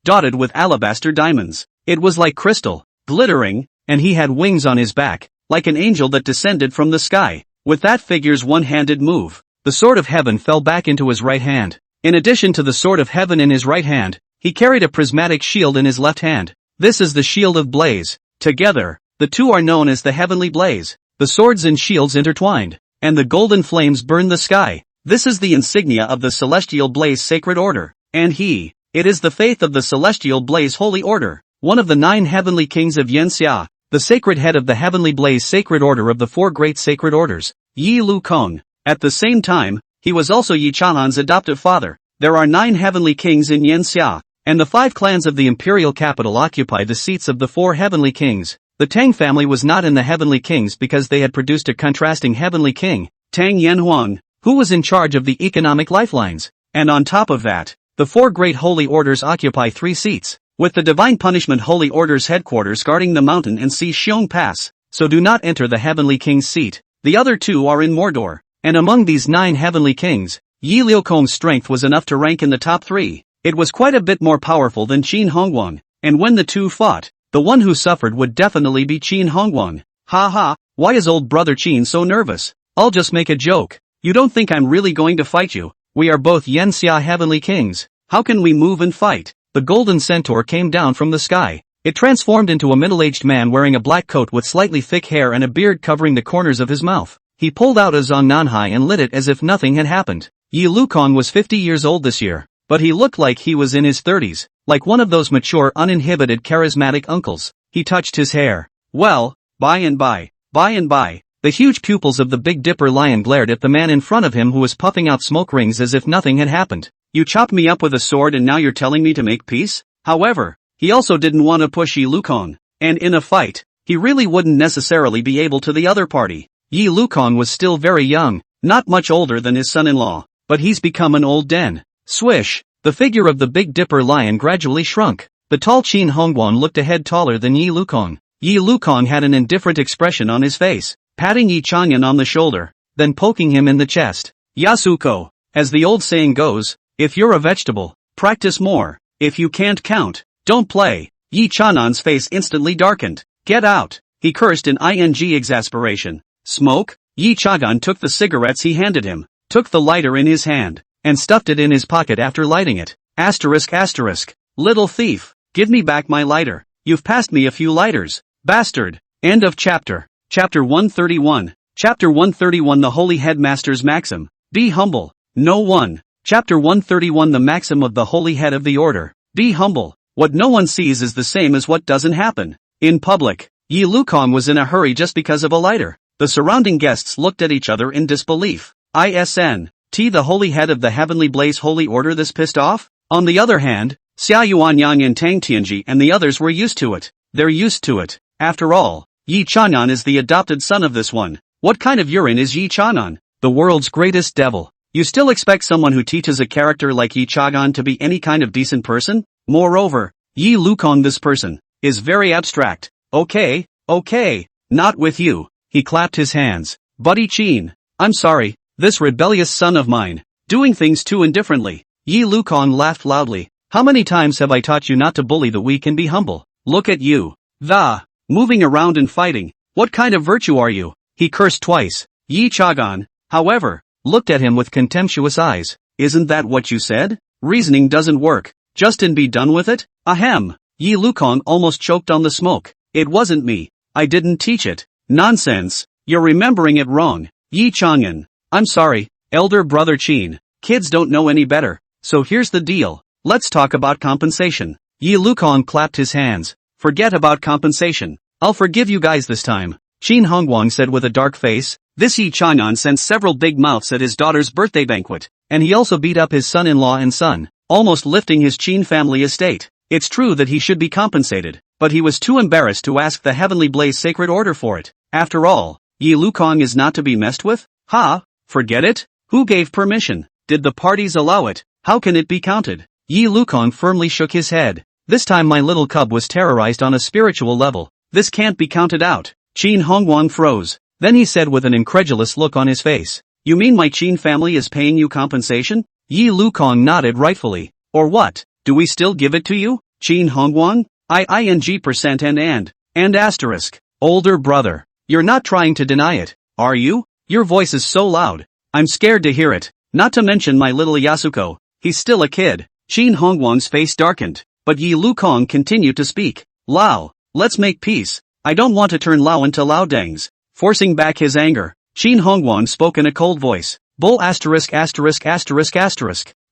Speaker 1: dotted with alabaster diamonds. It was like crystal, glittering, and he had wings on his back, like an angel that descended from the sky. With that figure's one-handed move, the sword of heaven fell back into his right hand. In addition to the sword of heaven in his right hand, he carried a prismatic shield in his left hand. This is the shield of blaze. Together, the two are known as the heavenly blaze. The swords and shields intertwined, and the golden flames burned the sky. This is the insignia of the Celestial Blaze Sacred Order, and it is the faith of the Celestial Blaze Holy Order, one of the 9 heavenly kings of Yanxia, the sacred head of the Heavenly Blaze Sacred Order of the 4 great sacred orders, Yi Lu Kong. At the same time, he was also Yi Chanan's adoptive father. There are 9 heavenly kings in Yanxia, and the 5 clans of the imperial capital occupy the seats of the 4 heavenly kings. The Tang family was not in the heavenly kings because they had produced a contrasting heavenly king, Tang Yanhuang, who was in charge of the economic lifelines. And on top of that, the 4 great holy orders occupy 3 seats, with the Divine Punishment Holy Order's headquarters guarding the mountain and sea Xiong Pass, so do not enter the heavenly king's seat. The other 2 are in Mordor, and among these 9 heavenly kings, Yi Liukong's strength was enough to rank in the top 3. It was quite a bit more powerful than Qin Hongguang, and when the 2 fought, the one who suffered would definitely be Qin Hongguang. Ha ha, why is old brother Qin so nervous? I'll just make a joke. You don't think I'm really going to fight you? We are both Yanxia heavenly kings. How can we move and fight? The golden centaur came down from the sky. It transformed into a middle-aged man wearing a black coat with slightly thick hair and a beard covering the corners of his mouth. He pulled out a Zongnanhai and lit it as if nothing had happened. Yi Lukong was 50 years old this year, but he looked like he was in his 30s, like one of those mature, uninhibited, charismatic uncles. He touched his hair. Well, by and by. The huge pupils of the Big Dipper lion glared at the man in front of him who was puffing out smoke rings as if nothing had happened. You chopped me up with a sword and now you're telling me to make peace? However, he also didn't want to push Yi Lukong, and in a fight, he really wouldn't necessarily be able to the other party. Yi Lukong was still very young, not much older than his son-in-law, but he's become an old den. Swish! The figure of the Big Dipper lion gradually shrunk. The tall Qin Hongguan looked a head taller than Yi Lukong. Yi Lukong had an indifferent expression on his face, patting Yi Chang'an on the shoulder, then poking him in the chest. Yasuko, as the old saying goes, if you're a vegetable, practice more. If you can't count, don't play. Yi Chang'an's face instantly darkened. Get out, he cursed in exasperation. Smoke? Yi Chang'an took the cigarettes he handed him, took the lighter in his hand, and stuffed it in his pocket after lighting it. Asterisk. Little thief, give me back my lighter. You've passed me a few lighters, bastard. End of chapter. Chapter 131. Chapter 131 The Holy Headmaster's Maxim. Be humble. No one. Chapter 131 The Maxim of the Holy Head of the Order. Be humble. What no one sees is the same as what doesn't happen. In public, Yi Lukong was in a hurry just because of a lighter. The surrounding guests looked at each other in disbelief. The Holy Head of the Heavenly Blaze Holy Order this pissed off? On the other hand, Xia Yuanyang and Tang Tianji and the others were used to it. They're used to it. After all, Yi Chang'an is the adopted son of this one. What kind of urine is Yi Chang'an? The world's greatest devil. You still expect someone who teaches a character like Yi Chang'an to be any kind of decent person? Moreover, Yi Lukong, this person, is very abstract. Okay, not with you. He clapped his hands. Buddy Qin, I'm sorry, this rebellious son of mine, doing things too indifferently. Yi Lukong laughed loudly. How many times have I taught you not to bully the weak and be humble? Look at you. Moving around and fighting. What kind of virtue are you? He cursed twice. Yi Chang'an, however, looked at him with contemptuous eyes. Isn't that what you said? Reasoning doesn't work. Just and be done with it? Ahem. Yi Lukong almost choked on the smoke. It wasn't me. I didn't teach it. Nonsense. You're remembering it wrong. Yi Chang'an. I'm sorry, elder brother Qin. Kids don't know any better. So here's the deal. Let's talk about compensation. Yi Lukong clapped his hands. Forget about compensation. I'll forgive you guys this time. Qin Hongguang said with a dark face. This Yi Chang'an sent several big mouths at his daughter's birthday banquet, and he also beat up his son-in-law and son, almost lifting his Qin family estate. It's true that he should be compensated, but he was too embarrassed to ask the Heavenly Blaze Sacred Order for it. After all, Yi Lukong is not to be messed with? Forget it? Who gave permission? Did the parties allow it? How can it be counted? Yi Lukong firmly shook his head. This time my little cub was terrorized on a spiritual level. This can't be counted out. Qin Hongguang froze. Then he said with an incredulous look on his face. You mean my Qin family is paying you compensation? Yi Lukong nodded rightfully. Or what? Do we still give it to you? Qin Hongguang? and asterisk. Older brother. You're not trying to deny it, are you? Your voice is so loud. I'm scared to hear it. Not to mention my little Yasuko. He's still a kid. Qin Hongguang's face darkened. But Yi Lukong continued to speak. Lao, let's make peace. I don't want to turn Lao into Lao Dangs. Forcing back his anger, Qin Hongguang spoke in a cold voice. Bull asterisk.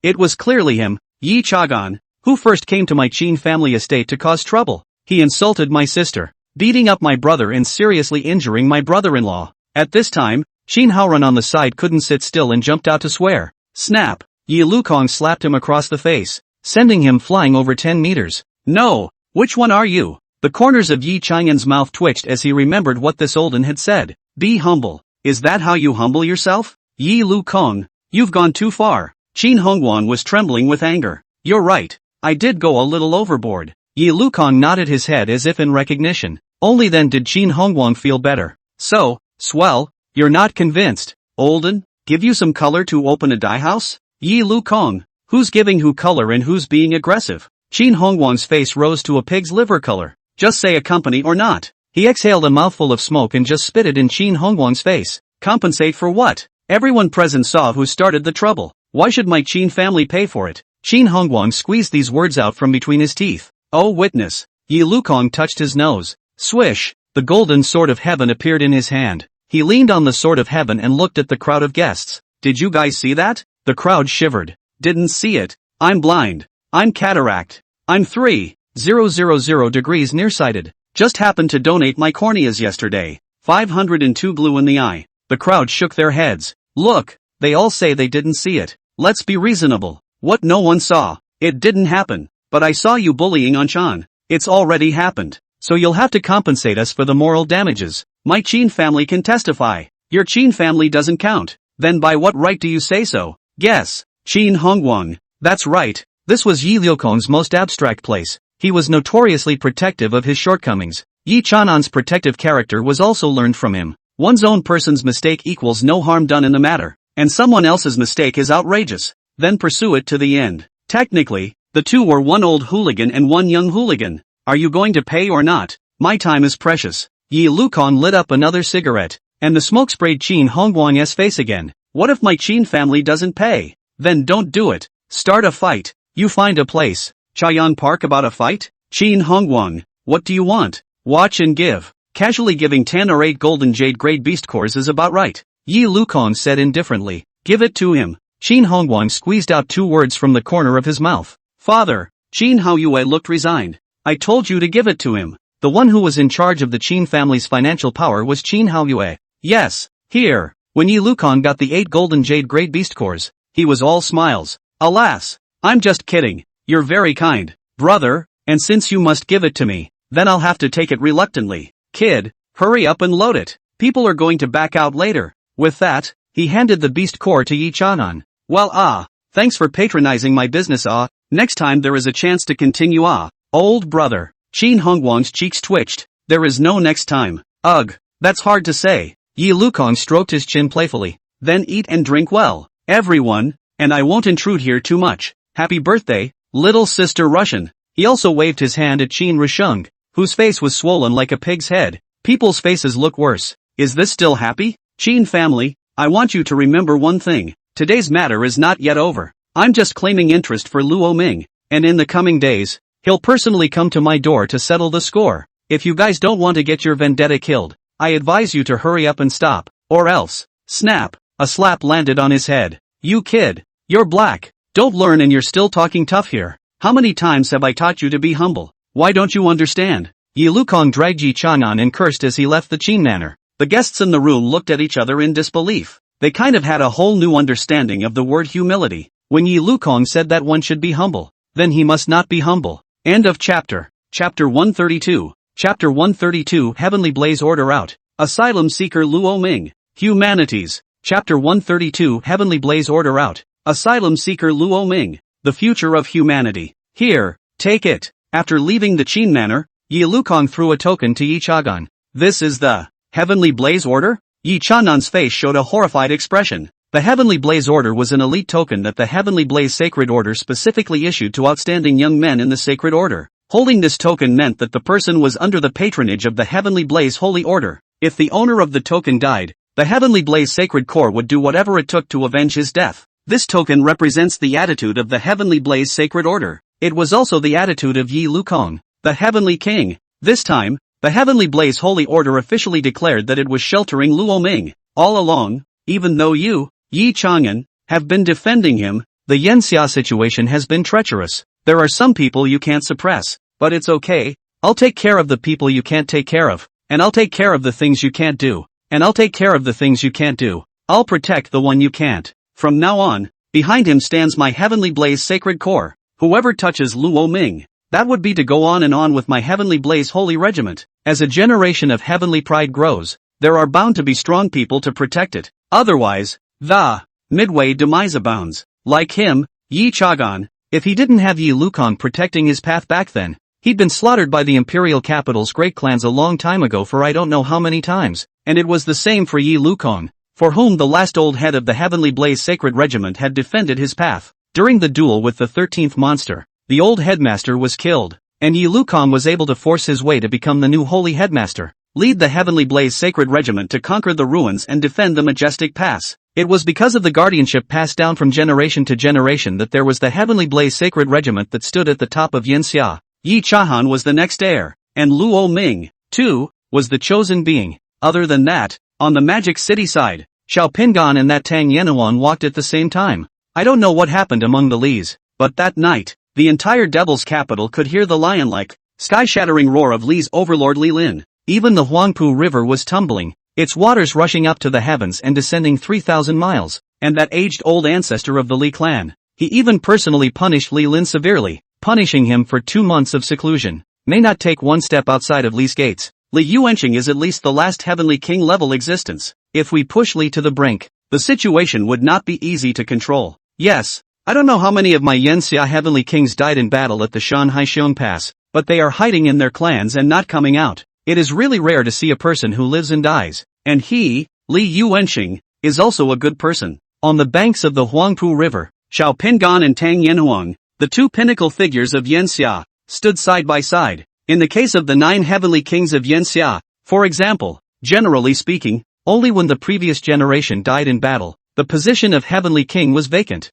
Speaker 1: It was clearly him, Yi Chang'an, who first came to my Qin family estate to cause trouble. He insulted my sister, beating up my brother and seriously injuring my brother-in-law. At this time, Qin Haoran on the side couldn't sit still and jumped out to swear. Snap! Yi Lukong slapped him across the face, sending him flying over 10 meters. No! Which one are you? The corners of Yi Chang'an's mouth twitched as he remembered what this olden had said. Be humble. Is that how you humble yourself? Yi Lukong, you've gone too far. Qin Hongguang was trembling with anger. You're right. I did go a little overboard. Yi Lukong nodded his head as if in recognition. Only then did Qin Hongguang feel better. So, swell, you're not convinced. Olden, give you some color to open a dye house? Yi Lukong, who's giving who color and who's being aggressive? Qin Hongguang's face rose to a pig's liver color. Just say a company or not. He exhaled a mouthful of smoke and just spit it in Qin Hongguang's face. Compensate for what? Everyone present saw who started the trouble. Why should my Qin family pay for it? Qin Hongguang squeezed these words out from between his teeth. Oh witness. Yi Lukong touched his nose. Swish, the golden sword of heaven appeared in his hand. He leaned on the sword of heaven and looked at the crowd of guests. Did you guys see that? The crowd shivered. Didn't see it. I'm blind. I'm cataract. I'm 3,000 degrees nearsighted. Just happened to donate my corneas yesterday. 502 blue in the eye. The crowd shook their heads. Look, they all say they didn't see it. Let's be reasonable. What no one saw. It didn't happen. But I saw you bullying Anshan. It's already happened. So you'll have to compensate us for the moral damages. My Qin family can testify. Your Qin family doesn't count. Then by what right do you say so? Guess. Qin Hongguang. That's right. This was Yi Liukong's most abstract place. He was notoriously protective of his shortcomings. Yi Chanan's protective character was also learned from him. One's own person's mistake equals no harm done in the matter, and someone else's mistake is outrageous. Then pursue it to the end. Technically, the two were one old hooligan and one young hooligan. Are you going to pay or not? My time is precious. Yi Lukong lit up another cigarette, and the smoke sprayed Qin Hongguang's face again. What if my Qin family doesn't pay? Then don't do it. Start a fight. You find a place. Chayan Park about a fight? Qin Hongguang, what do you want? Watch and give. Casually giving 10 or 8 golden jade grade beast cores is about right. Yi Lukong said indifferently. Give it to him. Qin Hongguang squeezed out 2 words from the corner of his mouth. Father. Qin Haoyue looked resigned. I told you to give it to him. The one who was in charge of the Qin family's financial power was Qin Haoyue. Yes, here. When Yi Lukong got the 8 golden jade grade beast cores, he was all smiles. Alas, I'm just kidding. You're very kind, brother, and since you must give it to me, then I'll have to take it reluctantly. Kid, hurry up and load it. People are going to back out later. With that, he handed the beast core to Yi Chanan. Well thanks for patronizing my business next time there is a chance to continue old brother. Qin Hongguang's cheeks twitched. There is no next time. Ugh, that's hard to say. Yi Lukong stroked his chin playfully. Then eat and drink well, everyone, and I won't intrude here too much. Happy birthday, little sister Russian. He also waved his hand at Qin Risheng, whose face was swollen like a pig's head. People's faces look worse. Is this still happy? Qin family, I want you to remember one thing. Today's matter is not yet over. I'm just claiming interest for Luo Ming, and in the coming days, he'll personally come to my door to settle the score. If you guys don't want to get your vendetta killed, I advise you to hurry up and stop, or else. Snap, a slap landed on his head. You kid, you're black. Don't learn and you're still talking tough here. How many times have I taught you to be humble? Why don't you understand? Yi Lukong dragged Yi Chanan and cursed as he left the Qin manor. The guests in the room looked at each other in disbelief. They kind of had a whole new understanding of the word humility. When Yi Lukong said that one should be humble, then he must not be humble. End of chapter. Chapter 132. Chapter 132 Heavenly Blaze Order Out. Asylum Seeker Luo Ming. Humanities. Chapter 132 Heavenly Blaze Order Out. Asylum Seeker Luo Ming. The Future of Humanity. Here, take it. After leaving the Qin manor, Yi Lukong threw a token to Yi Chagan. This is the Heavenly Blaze Order? Yi Chanan's face showed a horrified expression. The Heavenly Blaze Order was an elite token that the Heavenly Blaze Sacred Order specifically issued to outstanding young men in the Sacred Order. Holding this token meant that the person was under the patronage of the Heavenly Blaze Holy Order. If the owner of the token died, the Heavenly Blaze Sacred Core would do whatever it took to avenge his death. This token represents the attitude of the Heavenly Blaze Sacred Order. It was also the attitude of Yi Lukong, the Heavenly King. This time, the Heavenly Blaze Holy Order officially declared that it was sheltering Luo Ming. All along, even though you, Yi Chang'an, have been defending him, the Yanxia situation has been treacherous. There are some people you can't suppress, but it's okay. I'll take care of the people you can't take care of, and I'll take care of the things you can't do, and I'll take care of the things you can't do. I'll protect the one you can't. From now on, behind him stands my Heavenly Blaze Sacred Core. Whoever touches Luo Ming, that would be to go on and on with my Heavenly Blaze Holy Regiment. As a generation of heavenly pride grows, there are bound to be strong people to protect it. Otherwise, the midway demise abounds. Like him, Yi Chagan, if he didn't have Yi Lukong protecting his path back then, he'd been slaughtered by the imperial capital's great clans a long time ago for I don't know how many times, and it was the same for Yi Lukong, for whom the last old head of the Heavenly Blaze Sacred Regiment had defended his path. During the duel with the 13th monster, the old headmaster was killed, and Yi Lukong was able to force his way to become the new holy headmaster, lead the Heavenly Blaze Sacred Regiment to conquer the ruins and defend the majestic pass. It was because of the guardianship passed down from generation to generation that there was the Heavenly Blaze Sacred Regiment that stood at the top of Yanxia. Yi Chahan was the next heir, and Luo Ming, too, was the chosen being. Other than that, on the Magic City side, Xiao Pingan and that Tang Yenuan walked at the same time. I don't know what happened among the Lis, but that night, the entire Devil's capital could hear the lion-like, sky-shattering roar of Li's overlord Li Lin. Even the Huangpu River was tumbling, its waters rushing up to the heavens and descending 3,000 miles, and that aged-old ancestor of the Li clan. He even personally punished Li Lin severely, punishing him for 2 months of seclusion. May not take one step outside of Li's gates. Li Yuanqing is at least the last heavenly king-level existence. If we push Li to the brink, the situation would not be easy to control. Yes, I don't know how many of my Yanxia heavenly kings died in battle at the Shanhaixing Pass, but they are hiding in their clans and not coming out. It is really rare to see a person who lives and dies. And he, Li Yuanqing, is also a good person. On the banks of the Huangpu River, Xiao Pingan and Tang Yanhuang, the two pinnacle figures of Yanxia, stood side by side. In the case of the 9 heavenly kings of Yanxia, for example, generally speaking, only when the previous generation died in battle, the position of heavenly king was vacant.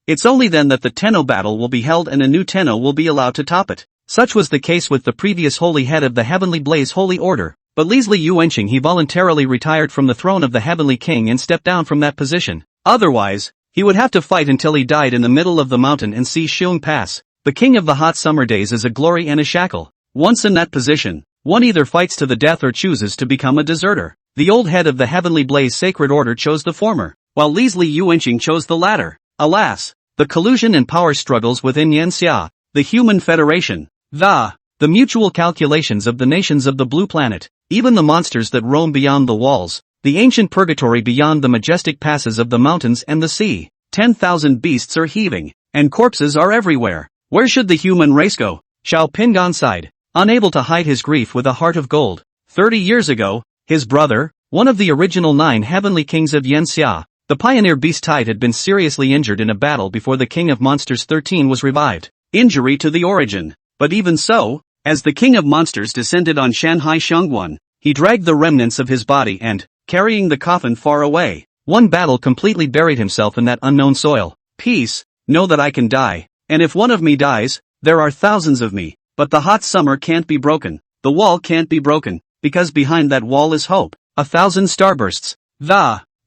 Speaker 1: It's only then that the Tenno battle will be held and a new Tenno will be allowed to top it. Such was the case with the previous holy head of the Heavenly Blaze Holy Order, but Li Yuanqing he voluntarily retired from the throne of the Heavenly King and stepped down from that position. Otherwise, he would have to fight until he died in the middle of the mountain and see Xiong Pass. The king of the hot summer days is a glory and a shackle. Once in that position, one either fights to the death or chooses to become a deserter. The old head of the Heavenly Blaze Sacred Order chose the former, while Li Yuanqing chose the latter. Alas, the collusion and power struggles within Yanxia, the Human Federation, the mutual calculations of the nations of the Blue Planet, even the monsters that roam beyond the walls, the ancient purgatory beyond the majestic passes of the mountains and the sea. 10,000 beasts are heaving, and corpses are everywhere. Where should the human race go? Xiao Pingan sighed, unable to hide his grief with a heart of gold. 30 years ago, his brother, one of the original 9 heavenly kings of Yanxia, the pioneer beast tide had been seriously injured in a battle before the King of Monsters 13 was revived. Injury to the origin. But even so, as the King of Monsters descended on Shanhai Shangguan, he dragged the remnants of his body and, carrying the coffin far away, one battle completely buried himself in that unknown soil. Peace, know that I can die, and if one of me dies, there are thousands of me, but the hot summer can't be broken, the wall can't be broken, because behind that wall is hope. 1,000 starbursts.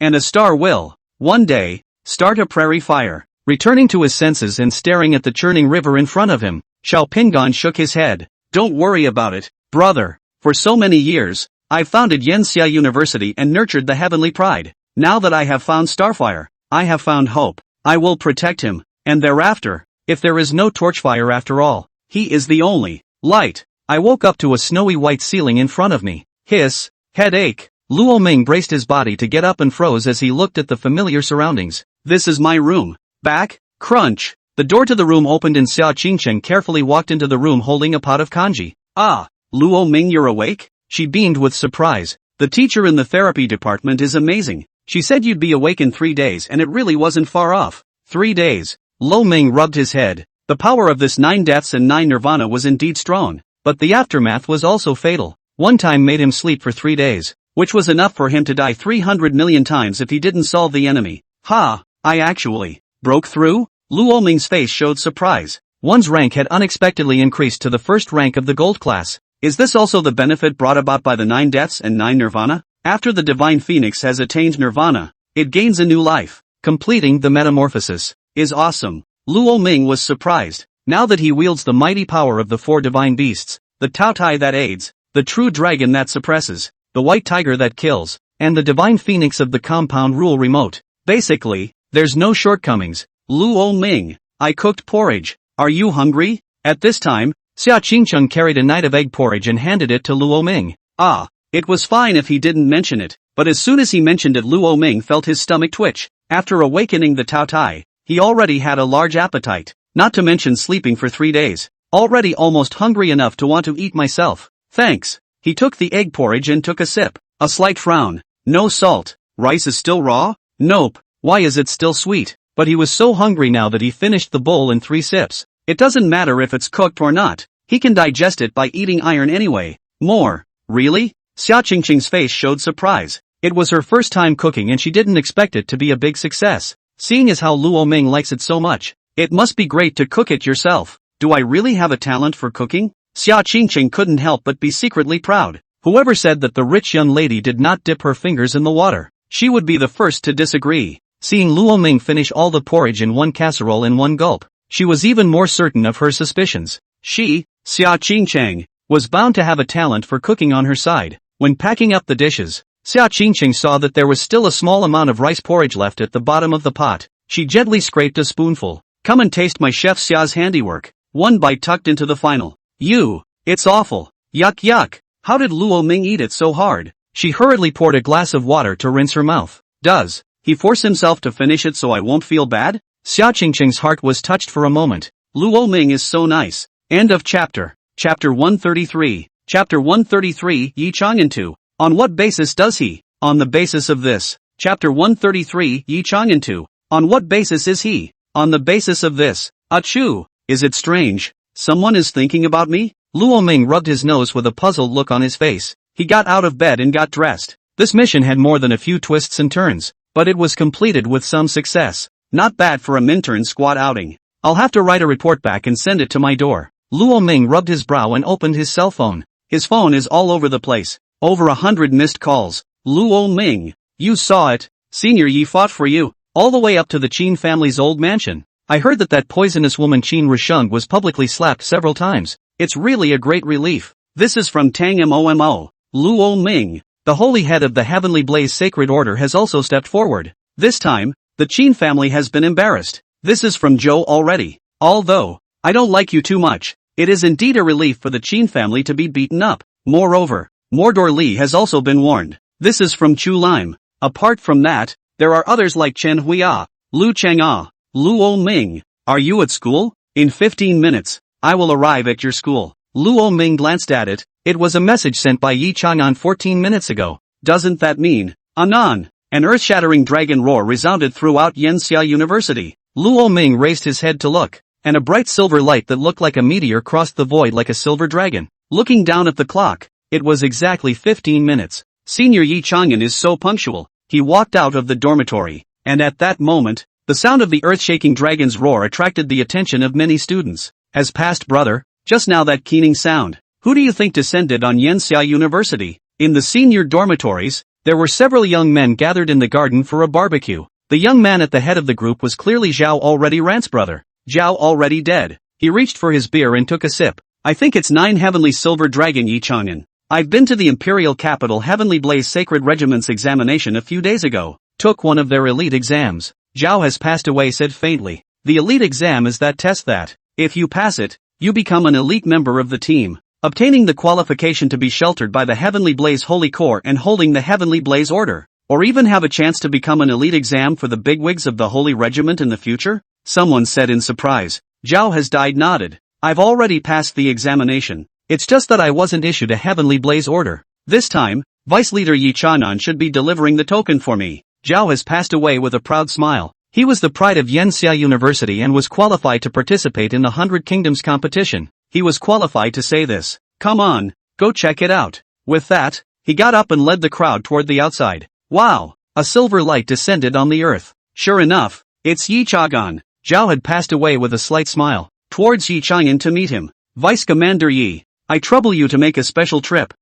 Speaker 1: And a star will, one day, start a prairie fire. Returning to his senses and staring at the churning river in front of him, Xiao Pingan shook his head. Don't worry about it, brother. For so many years, I've founded Yanxia University and nurtured the heavenly pride. Now that I have found Starfire, I have found hope. I will protect him, and thereafter, if there is no Torchfire after all, he is the only light. I woke up to a snowy white ceiling in front of me. Hiss, headache. Luo Ming braced his body to get up and froze as he looked at the familiar surroundings. This is my room. Back, crunch. The door to the room opened and Xia Qingcheng carefully walked into the room holding a pot of kanji. Ah, Luo Ming, you're awake? She beamed with surprise. The teacher in the therapy department is amazing. She said you'd be awake in 3 days and it really wasn't far off. 3 days. Luo Ming rubbed his head. The power of this 9 deaths and 9 nirvana was indeed strong, but the aftermath was also fatal. One time made him sleep for 3 days, which was enough for him to die 300 million times if he didn't solve the enemy. Ha, I actually broke through? Luo Ming's face showed surprise. One's rank had unexpectedly increased to the first rank of the gold class. Is this also the benefit brought about by the 9 deaths and 9 nirvana? After the divine phoenix has attained nirvana, it gains a new life. Completing the metamorphosis is awesome. Luo Ming was surprised. Now that he wields the mighty power of the 4 divine beasts, the Tao Tai that aids, the true dragon that suppresses, the white tiger that kills, and the divine phoenix of the compound rule remote. Basically, there's no shortcomings. Luo Ming, I cooked porridge. Are you hungry? At this time, Xia Qingcheng carried a night of egg porridge and handed it to Luo Ming. Ah, it was fine if he didn't mention it, but as soon as he mentioned it Luo Ming felt his stomach twitch. After awakening the Tao Tai, he already had a large appetite, not to mention sleeping for 3 days. Already almost hungry enough to want to eat myself. Thanks. He took the egg porridge and took a sip. A slight frown. No salt. Rice is still raw? Nope. Why is it still sweet? But he was so hungry now that he finished the bowl in 3 sips. It doesn't matter if it's cooked or not. He can digest it by eating iron anyway. More. Really? Xia Qingqing's face showed surprise. It was her first time cooking and she didn't expect it to be a big success. Seeing as how Luo Ming likes it so much, it must be great to cook it yourself. Do I really have a talent for cooking? Xia Qingqing couldn't help but be secretly proud. Whoever said that the rich young lady did not dip her fingers in the water, she would be the first to disagree. Seeing Luo Ming finish all the porridge in one casserole in one gulp, she was even more certain of her suspicions. She, Xia Qingqing, was bound to have a talent for cooking on her side. When packing up the dishes, Xia Qingqing saw that there was still a small amount of rice porridge left at the bottom of the pot. She gently scraped a spoonful. Come and taste my chef Xia's handiwork. One bite tucked into the final. It's awful. Yuck yuck. How did Luo Ming eat it so hard? She hurriedly poured a glass of water to rinse her mouth. Does he force himself to finish it so I won't feel bad? Xia Qingqing's heart was touched for a moment. Luo Ming is so nice. End of chapter. Chapter 133. Chapter 133. Yi Chang'an. On what basis does he? On the basis of this. Chapter 133. Yi Chang'an. On what basis is he? On the basis of this. Achoo! Is it strange? Someone is thinking about me? Luo Ming rubbed his nose with a puzzled look on his face. He got out of bed and got dressed. This mission had more than a few twists and turns, but it was completed with some success. Not bad for a Minturn squad outing. I'll have to write a report back and send it to my door. Luo Ming rubbed his brow and opened his cell phone. His phone is all over the place. Over 100 missed calls. Luo Ming. You saw it. Senior Yi fought for you. All the way up to the Qin family's old mansion. I heard that poisonous woman Qin Risheng was publicly slapped several times. It's really a great relief. This is from Tang Momo. Luo Ming. The holy head of the Heavenly Blaze Sacred Order has also stepped forward. This time, the Qin family has been embarrassed. This is from Zhou already. Although, I don't like you too much. It is indeed a relief for the Qin family to be beaten up. Moreover, Mordor Li has also been warned. This is from Chu Lime. Apart from that, there are others like Chen Huia, Lu Chang'e, Luo Ming. Are you at school? In 15 minutes, I will arrive at your school. Luo Ming glanced at it. It was a message sent by Yi Chang'an 14 minutes ago. Doesn't that mean? Anan! An earth-shattering dragon roar resounded throughout Yanxia University. Luo Ming raised his head to look, and a bright silver light that looked like a meteor crossed the void like a silver dragon. Looking down at the clock, it was exactly 15 minutes. Senior Yi Chang'an is so punctual. He walked out of the dormitory, and at that moment, the sound of the earth-shaking dragon's roar attracted the attention of many students. As past brother, just now that keening sound. Who do you think descended on Yanxia University? In the senior dormitories, there were several young men gathered in the garden for a barbecue. The young man at the head of the group was clearly Zhao already Rant's brother. Zhao already dead. He reached for his beer and took a sip. I think it's 9 Heavenly Silver Dragon Yi Chang'an. I've been to the Imperial Capital Heavenly Blaze Sacred Regiment's examination a few days ago. Took one of their elite exams. Zhao has passed away, said faintly. The elite exam is that test that, if you pass it, you become an elite member of the team, obtaining the qualification to be sheltered by the Heavenly Blaze Holy Corps and holding the Heavenly Blaze Order, or even have a chance to become an elite exam for the bigwigs of the Holy Regiment in the future? Someone said in surprise. Zhao has died nodded. I've already passed the examination. It's just that I wasn't issued a Heavenly Blaze Order. This time, Vice Leader Yi Chang'an should be delivering the token for me. Zhao has passed away with a proud smile. He was the pride of Yanxia University and was qualified to participate in the 100 Kingdoms competition. He was qualified to say this. Come on, go check it out. With that, he got up and led the crowd toward the outside. Wow! A silver light descended on the earth. Sure enough, it's Yi Chang'an. Zhao had passed away with a slight smile. Towards Yi Chang'an to meet him. Vice Commander Yi, I trouble you to make a special trip.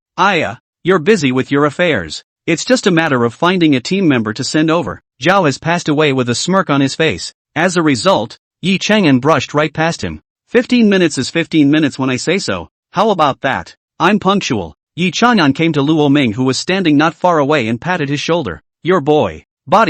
Speaker 1: You're busy with your affairs. It's just a matter of finding a team member to send over. Zhao has passed away with a smirk on his face. As a result, Yi Chang'an brushed right past him. 15 minutes is 15 minutes when I say so. How about that? I'm punctual. Yi Chang'an came to Luo Ming, who was standing not far away, and patted his shoulder. Your body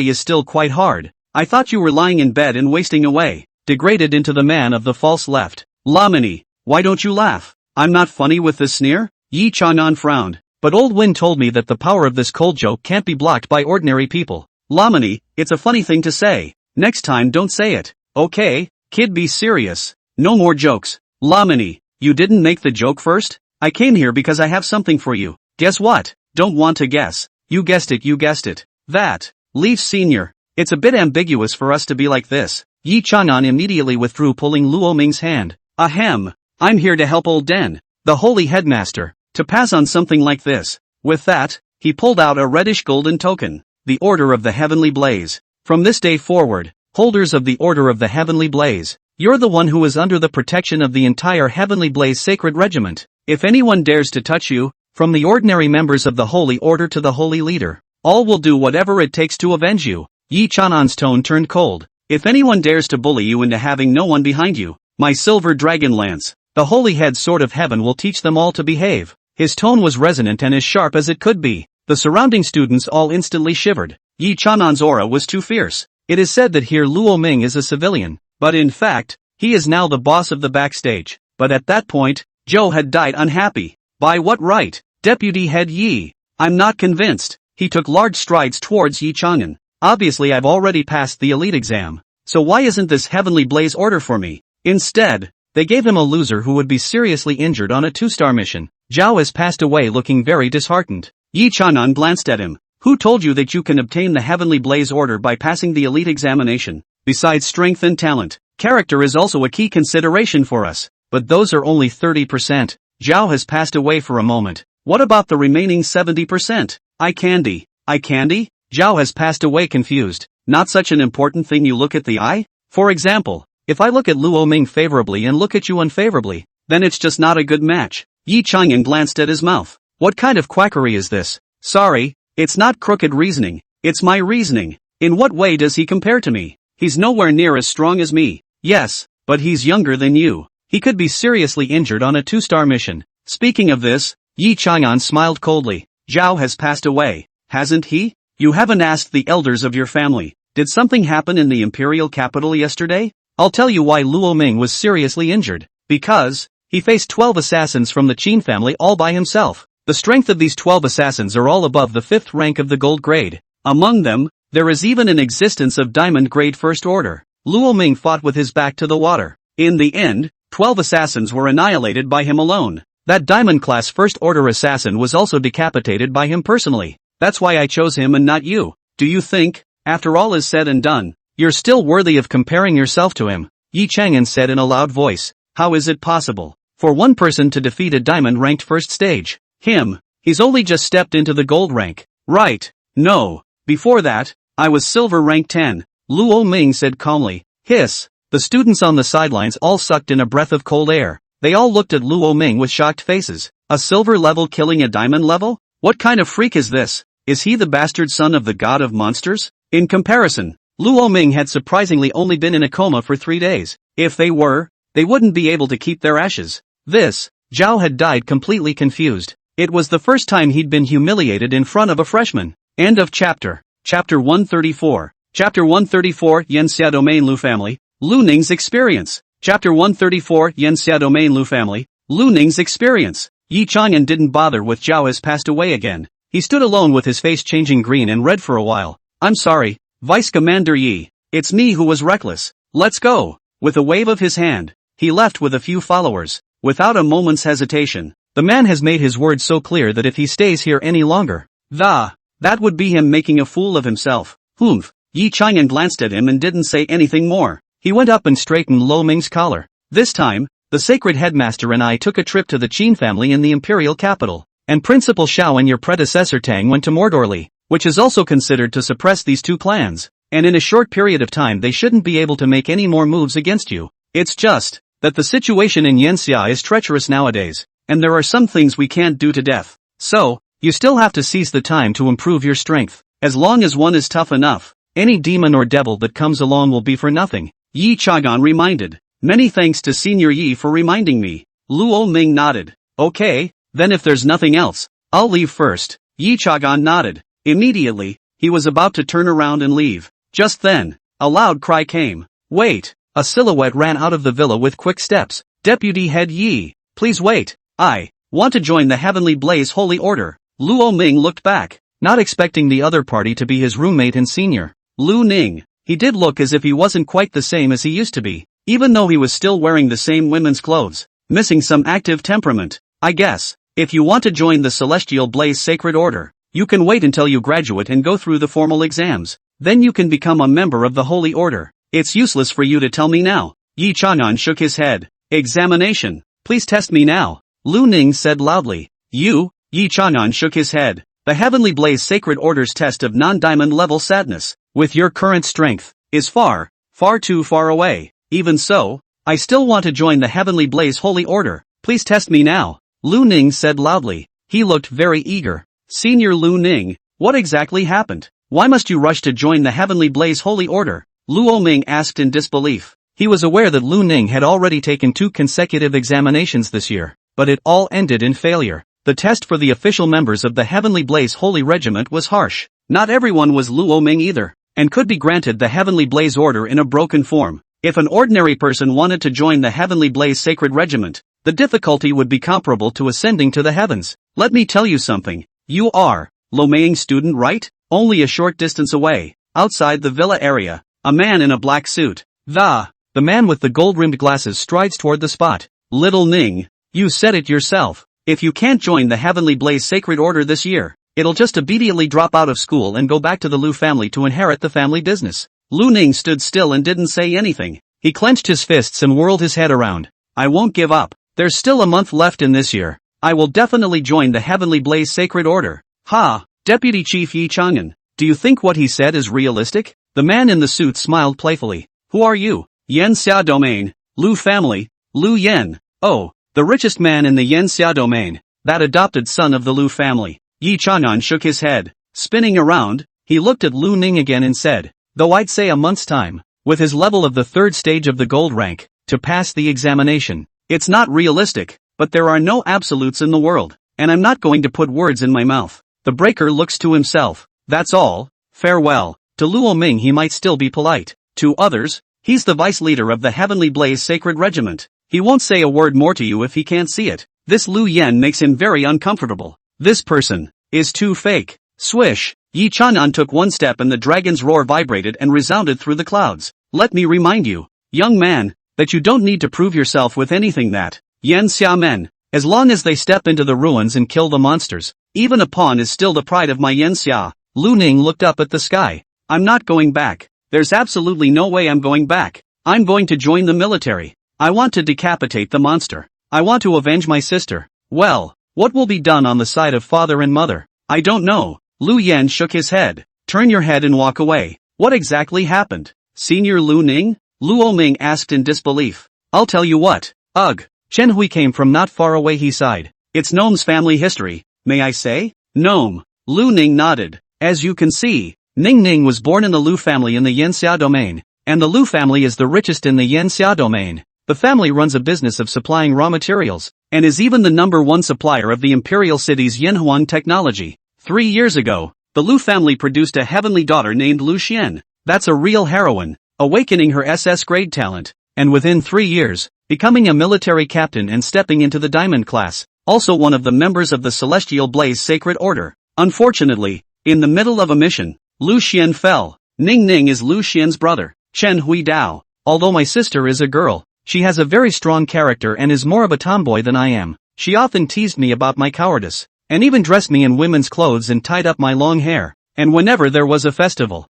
Speaker 1: is still quite hard. I thought you were lying in bed and wasting away. Degraded into the man of the false left. Lamini, why don't you laugh? I'm not funny with this sneer? Yi Chang'an frowned. But old Win told me that the power of this cold joke can't be blocked by ordinary people. Lamini, it's a funny thing to say. Next time don't say it. Okay, kid, be serious. No more jokes. Lamini, you didn't make the joke first? I came here because I have something for you. Guess what? Don't want to guess. You guessed it. That. Leaf Senior. It's a bit ambiguous for us to be like this. Yi Chang'an immediately withdrew, pulling Luo Ming's hand. Ahem. I'm here to help old Den, the holy headmaster, to pass on something like this. With that, He pulled out a reddish-golden token. The Order of the Heavenly Blaze. From this day forward, holders of the Order of the Heavenly Blaze, you're the one who is under the protection of the entire Heavenly Blaze Sacred Regiment. If anyone dares to touch you, from the ordinary members of the Holy Order to the Holy Leader, all will do whatever it takes to avenge you. Yi Chanan's tone turned cold. If anyone dares to bully you into having no one behind you, my silver dragon lance, the Holy Head Sword of Heaven will teach them all to behave. His tone was resonant and as sharp as it could be. The surrounding students all instantly shivered. Yi Chanan's aura was too fierce. It is said that here Luo Ming is a civilian, but in fact, he is now the boss of the backstage. But at that point, Zhou had died unhappy. By what right? Deputy Head Yi. I'm not convinced. He took large strides towards Yi Chang'an. Obviously I've already passed the elite exam. So why isn't this Heavenly Blaze order for me? Instead, they gave him a loser who would be seriously injured on a 2-star mission. Zhao has passed away looking very disheartened. Yi Chang'an glanced at him. Who told you that you can obtain the Heavenly Blaze order by passing the elite examination? Besides strength and talent, character is also a key consideration for us. But those are only 30%. Zhao has passed away for a moment. What about the remaining 70%? Eye candy. Eye candy? Zhao has passed away confused. Not such an important thing you look at the eye? For example, if I look at Luo Ming favorably and look at you unfavorably, then it's just not a good match. Yi Chang'an glanced at his mouth. What kind of quackery is this? Sorry, it's not crooked reasoning. It's my reasoning. In what way does he compare to me? He's nowhere near as strong as me. Yes, but he's younger than you. He could be seriously injured on a 2-star mission. Speaking of this, Yi Chang'an smiled coldly. Zhao has passed away, hasn't he? You haven't asked the elders of your family. Did something happen in the imperial capital yesterday? I'll tell you why Luo Ming was seriously injured. Because he faced 12 assassins from the Qin family all by himself. The strength of these 12 assassins are all above the 5th rank of the gold grade. Among them, there is even an existence of diamond grade first order. Luo Ming fought with his back to the water. In the end, 12 assassins were annihilated by him alone. That diamond class first order assassin was also decapitated by him personally. That's why I chose him and not you. Do you think, after all is said and done, you're still worthy of comparing yourself to him? Yi Chang'an said in a loud voice. How is it possible for one person to defeat a diamond ranked first stage? Him. He's only just stepped into the gold rank. Right. No. Before that, I was silver rank 10. Luo Ming said calmly. Hiss. The students on the sidelines all sucked in a breath of cold air. They all looked at Luo Ming with shocked faces. A silver level killing a diamond level? What kind of freak is this? Is he the bastard son of the god of monsters? In comparison, Luo Ming had surprisingly only been in a coma for 3 days. If they were, they wouldn't be able to keep their ashes. Zhao had died completely confused. It was the first time he'd been humiliated in front of a freshman. End of chapter. Chapter 134. Chapter 134 Yan Xia Domain Lu Family, Lu Ning's Experience. Chapter 134 Yan Xia Domain Lu Family, Lu Ning's Experience. Yi Chang'an didn't bother with Zhao has passed away again. He stood alone with his face changing green and red for a while. I'm sorry, Vice Commander Yi. It's me who was reckless. Let's go. With a wave of his hand, he left with a few followers. Without a moment's hesitation, the man has made his words so clear that if he stays here any longer, that would be him making a fool of himself. Humph. Yi Chang'an glanced at him and didn't say anything more. He went up and straightened Luo Ming's collar. This time, the sacred headmaster and I took a trip to the Qin family in the imperial capital. And Principal Xiao and your predecessor Tang went to Mordorli, which is also considered to suppress these two clans, and in a short period of time they shouldn't be able to make any more moves against you. It's just that the situation in Yanxia is treacherous nowadays, and there are some things we can't do to death. So, you still have to seize the time to improve your strength. As long as one is tough enough, any demon or devil that comes along will be for nothing. Yi Chang'an reminded. Many thanks to Senior Yi for reminding me. Luo Ming nodded. Okay. Then if there's nothing else, I'll leave first. Yi Chang'an nodded. Immediately, he was about to turn around and leave. Just then, a loud cry came. Wait! A silhouette ran out of the villa with quick steps. Deputy Head Yi, please wait. I want to join the Heavenly Blaze Holy Order. Luo Ming looked back, not expecting the other party to be his roommate and senior. Lu Ning. He did look as if he wasn't quite the same as he used to be, even though he was still wearing the same women's clothes, missing some active temperament. I guess. If you want to join the Celestial Blaze Sacred Order, you can wait until you graduate and go through the formal exams. Then you can become a member of the Holy Order. It's useless for you to tell me now. Yi Chang'an shook his head. Examination. Please test me now. Lu Ning said loudly. You? Yi Chang'an shook his head. The Heavenly Blaze Sacred Order's test of non-diamond level sadness, with your current strength, is far, far too far away. Even so, I still want to join the Heavenly Blaze Holy Order. Please test me now, Lu Ning said loudly. He looked very eager. Senior Lu Ning, what exactly happened? Why must you rush to join the Heavenly Blaze Holy Order? Luo Ming asked in disbelief. He was aware that Lu Ning had already taken 2 consecutive examinations this year, but it all ended in failure. The test for the official members of the Heavenly Blaze Holy Regiment was harsh. Not everyone was Luo Ming either, and could be granted the Heavenly Blaze Order in a broken form. If an ordinary person wanted to join the Heavenly Blaze Sacred Regiment, the difficulty would be comparable to ascending to the heavens. Let me tell you something. You are Lo Ming's student, right? Only a short distance away, outside the villa area, a man in a black suit. The man with the gold-rimmed glasses strides toward the spot. Little Ning, you said it yourself. If you can't join the Heavenly Blaze Sacred Order this year, it'll just immediately drop out of school and go back to the Lu family to inherit the family business. Lu Ning stood still and didn't say anything. He clenched his fists and whirled his head around. I won't give up. There's still a month left in this year. I will definitely join the Heavenly Blaze Sacred Order. Ha! Deputy Chief Yi Chang'an, do you think what he said is realistic? The man in the suit smiled playfully. Who are you? Yan Xia Domain, Lu family, Lu Yan. Oh, the richest man in the Yan Xia Domain, that adopted son of the Lu family. Yi Chang'an shook his head. Spinning around, he looked at Lu Ning again and said, though I'd say a month's time, with his level of the 3rd stage of the gold rank, to pass the examination. It's not realistic, but there are no absolutes in the world, and I'm not going to put words in my mouth. The breaker looks to himself. That's all. Farewell. To Luo Ming he might still be polite. To others, he's the vice leader of the Heavenly Blaze Sacred Regiment. He won't say a word more to you if he can't see it. This Lu Yan makes him very uncomfortable. This person is too fake. Swish. Yi Chang'an took one step and the dragon's roar vibrated and resounded through the clouds. Let me remind you, young man, that you don't need to prove yourself with anything that Yan Xia men. As long as they step into the ruins and kill the monsters, even a pawn is still the pride of my Yan Xia. Lu Ning looked up at the sky. I'm not going back. There's absolutely no way I'm going back. I'm going to join the military. I want to decapitate the monster. I want to avenge my sister. Well, what will be done on the side of father and mother? I don't know. Lu Yan shook his head. Turn your head and walk away. What exactly happened? Senior Lu Ning? Luo Ming asked in disbelief. I'll tell you what. Ugh. Chen Hui came from not far away, he sighed. It's Gnome's family history, may I say? Gnome. Lu Ning nodded. As you can see, Ning Ning was born in the Lu family in the Yanxia domain, and the Lu family is the richest in the Yanxia domain. The family runs a business of supplying raw materials, and is even the #1 supplier of the imperial city's Yanhuang technology. 3 years ago, the Lu family produced a heavenly daughter named Lu Xian. That's a real heroine, awakening her SS grade talent, and within 3 years, becoming a military captain and stepping into the diamond class, also one of the members of the Celestial Blaze Sacred Order. Unfortunately, in the middle of a mission, Lu Xian fell. Ning Ning is Lu Xian's brother, Chen Hui Dao. Although my sister is a girl, she has a very strong character and is more of a tomboy than I am. She often teased me about my cowardice, and even dressed me in women's clothes and tied up my long hair. And whenever there was a festival,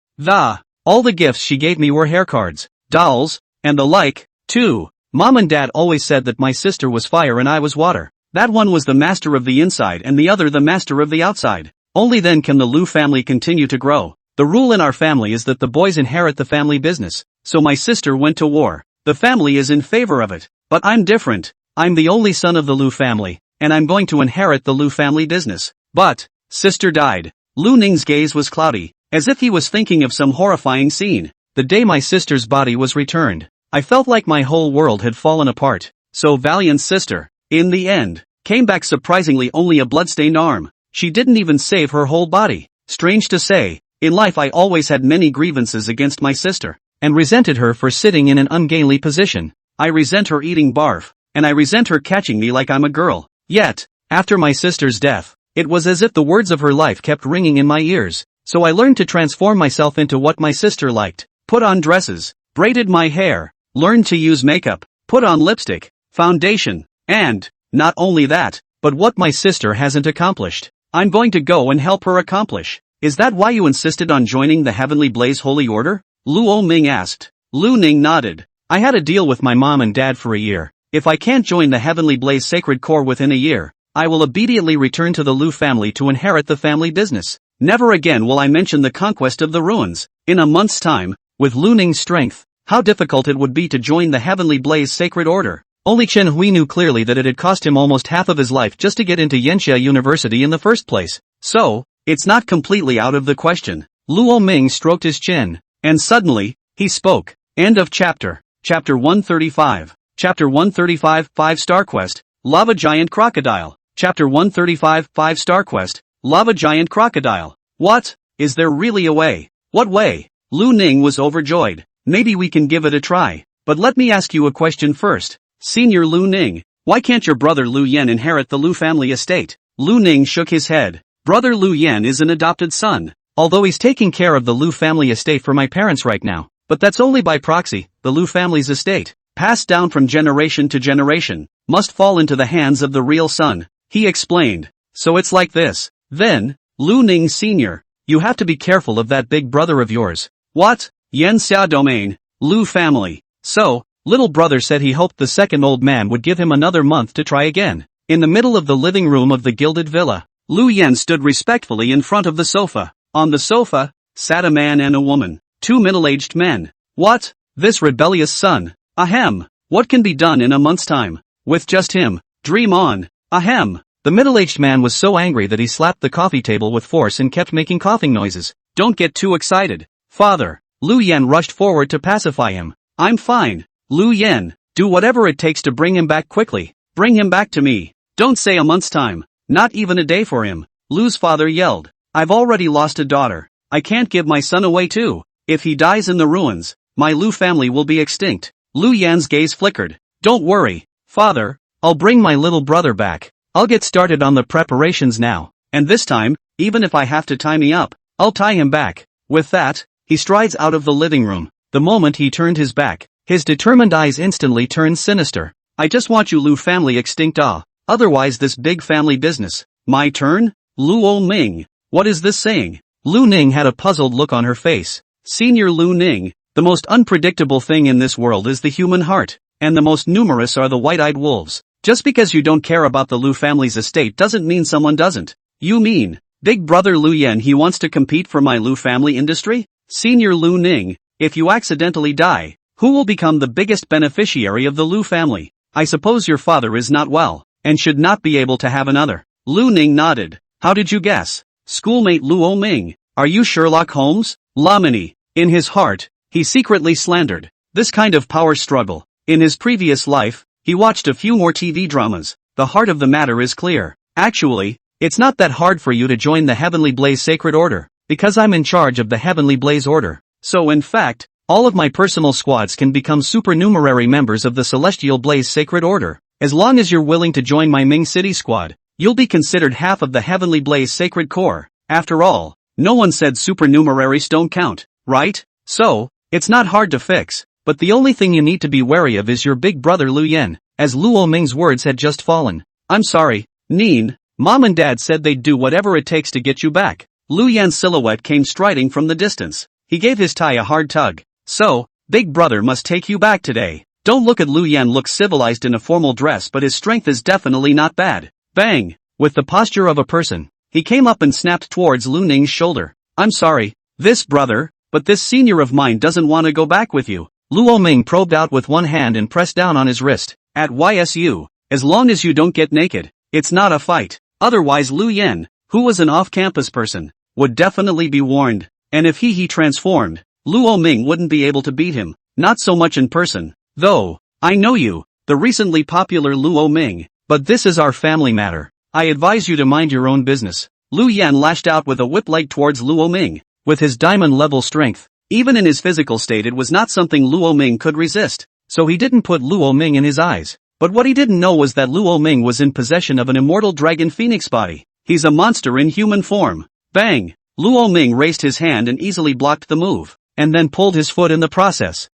Speaker 1: all the gifts she gave me were hair cards, dolls, and the like, too. Mom and Dad always said that my sister was fire and I was water. That one was the master of the inside and the other the master of the outside. Only then can the Lu family continue to grow. The rule in our family is that the boys inherit the family business, so my sister went to war. The family is in favor of it, but I'm different. I'm the only son of the Lu family, and I'm going to inherit the Lu family business. But, sister died. Lu Ning's gaze was cloudy, as if he was thinking of some horrifying scene. The day my sister's body was returned, I felt like my whole world had fallen apart. So valiant sister, in the end, came back surprisingly only a bloodstained arm. She didn't even save her whole body. Strange to say, in life I always had many grievances against my sister, and resented her for sitting in an ungainly position. I resent her eating barf, and I resent her catching me like I'm a girl. Yet, after my sister's death, it was as if the words of her life kept ringing in my ears, so I learned to transform myself into what my sister liked. Put on dresses, braided my hair, learned to use makeup, put on lipstick, foundation, and, not only that, but what my sister hasn't accomplished, I'm going to go and help her accomplish. Is that why you insisted on joining the Heavenly Blaze Holy Order? Luo Ming asked. Lu Ning nodded. I had a deal with my mom and dad for a year. If I can't join the Heavenly Blaze Sacred Corps within a year, I will immediately return to the Lu family to inherit the family business. Never again will I mention the conquest of the ruins. In a month's time, with Lu Ning's strength, how difficult it would be to join the Heavenly Blaze Sacred Order. Only Chen Hui knew clearly that it had cost him almost half of his life just to get into Yanxia University in the first place. So, it's not completely out of the question. Luo Ming stroked his chin, and suddenly, he spoke. End of chapter. Chapter 135. Chapter 135, 5-star quest, Lava Giant Crocodile. Chapter 135, 5-star quest, Lava Giant Crocodile. What? Is there really a way? What way? Lu Ning was overjoyed. Maybe we can give it a try. But let me ask you a question first. Senior Lu Ning, why can't your brother Lu Yan inherit the Lu family estate? Lu Ning shook his head. Brother Lu Yan is an adopted son. Although he's taking care of the Lu family estate for my parents right now. But that's only by proxy. The Lu family's estate, passed down from generation to generation, must fall into the hands of the real son. He explained. So it's like this. Then, Lu Ning Sr., you have to be careful of that big brother of yours. What? Yanxia domain, Lu family. So, little brother said he hoped the second old man would give him another month to try again. In the middle of the living room of the gilded villa, Lu Yan stood respectfully in front of the sofa. On the sofa, sat a man and a woman, two middle-aged men. What? This rebellious son. Ahem. What can be done in a month's time? With just him. Dream on. Ahem. The middle-aged man was so angry that he slapped the coffee table with force and kept making coughing noises. Don't get too excited. Father. Lu Yan rushed forward to pacify him. I'm fine. Lu Yan, do whatever it takes to bring him back quickly. Bring him back to me. Don't say a month's time. Not even a day for him. Lu's father yelled. I've already lost a daughter. I can't give my son away too. If he dies in the ruins, my Lu family will be extinct. Lu Yan's gaze flickered. Don't worry, father. I'll bring my little brother back. I'll get started on the preparations now. And this time, even if I have to tie me up, I'll tie him back. With that, he strides out of the living room. The moment he turned his back, his determined eyes instantly turned sinister. I just want you Lu family extinct otherwise this big family business. My turn? Luo Ming. What is this saying? Lu Ning had a puzzled look on her face. Senior Lu Ning, the most unpredictable thing in this world is the human heart, and the most numerous are the white-eyed wolves. Just because you don't care about the Lu family's estate doesn't mean someone doesn't. You mean, big brother Lu Yan he wants to compete for my Lu family industry? Senior Lu Ning, if you accidentally die, who will become the biggest beneficiary of the Lu family? I suppose your father is not well, and should not be able to have another. Lu Ning nodded. How did you guess? Schoolmate Luo Ming, are you Sherlock Holmes? Lamini. In his heart, he secretly slandered this kind of power struggle. In his previous life, he watched a few more TV dramas. The heart of the matter is clear. Actually, it's not that hard for you to join the Heavenly Blaze Sacred Order, because I'm in charge of the Heavenly Blaze Order. So in fact, all of my personal squads can become supernumerary members of the Celestial Blaze Sacred Order. As long as you're willing to join my Ming City squad, you'll be considered half of the Heavenly Blaze Sacred Corps. After all, no one said supernumeraries don't count, right? So, it's not hard to fix. But the only thing you need to be wary of is your big brother Lu Yan, as Luo Ming's words had just fallen. I'm sorry, Neen, Mom and Dad said they'd do whatever it takes to get you back. Lu Yan's silhouette came striding from the distance. He gave his tie a hard tug. So, big brother must take you back today. Don't look at Lu Yan looks civilized in a formal dress but his strength is definitely not bad. Bang! With the posture of a person, he came up and snapped towards Lu Ning's shoulder. I'm sorry, this brother, but this senior of mine doesn't want to go back with you. Luo Ming probed out with one hand and pressed down on his wrist. At YSU, as long as you don't get naked, it's not a fight. Otherwise Lu Yan, who was an off-campus person, would definitely be warned. And if he transformed, Luo Ming wouldn't be able to beat him. Not so much in person. Though, I know you, the recently popular Luo Ming, but this is our family matter. I advise you to mind your own business. Lu Yan lashed out with a whip leg towards Luo Ming. With his diamond-level strength, even in his physical state it was not something Luo Ming could resist, so he didn't put Luo Ming in his eyes. But what he didn't know was that Luo Ming was in possession of an immortal dragon phoenix body. He's a monster in human form. Bang! Luo Ming raised his hand and easily blocked the move, and then pulled his foot in the process.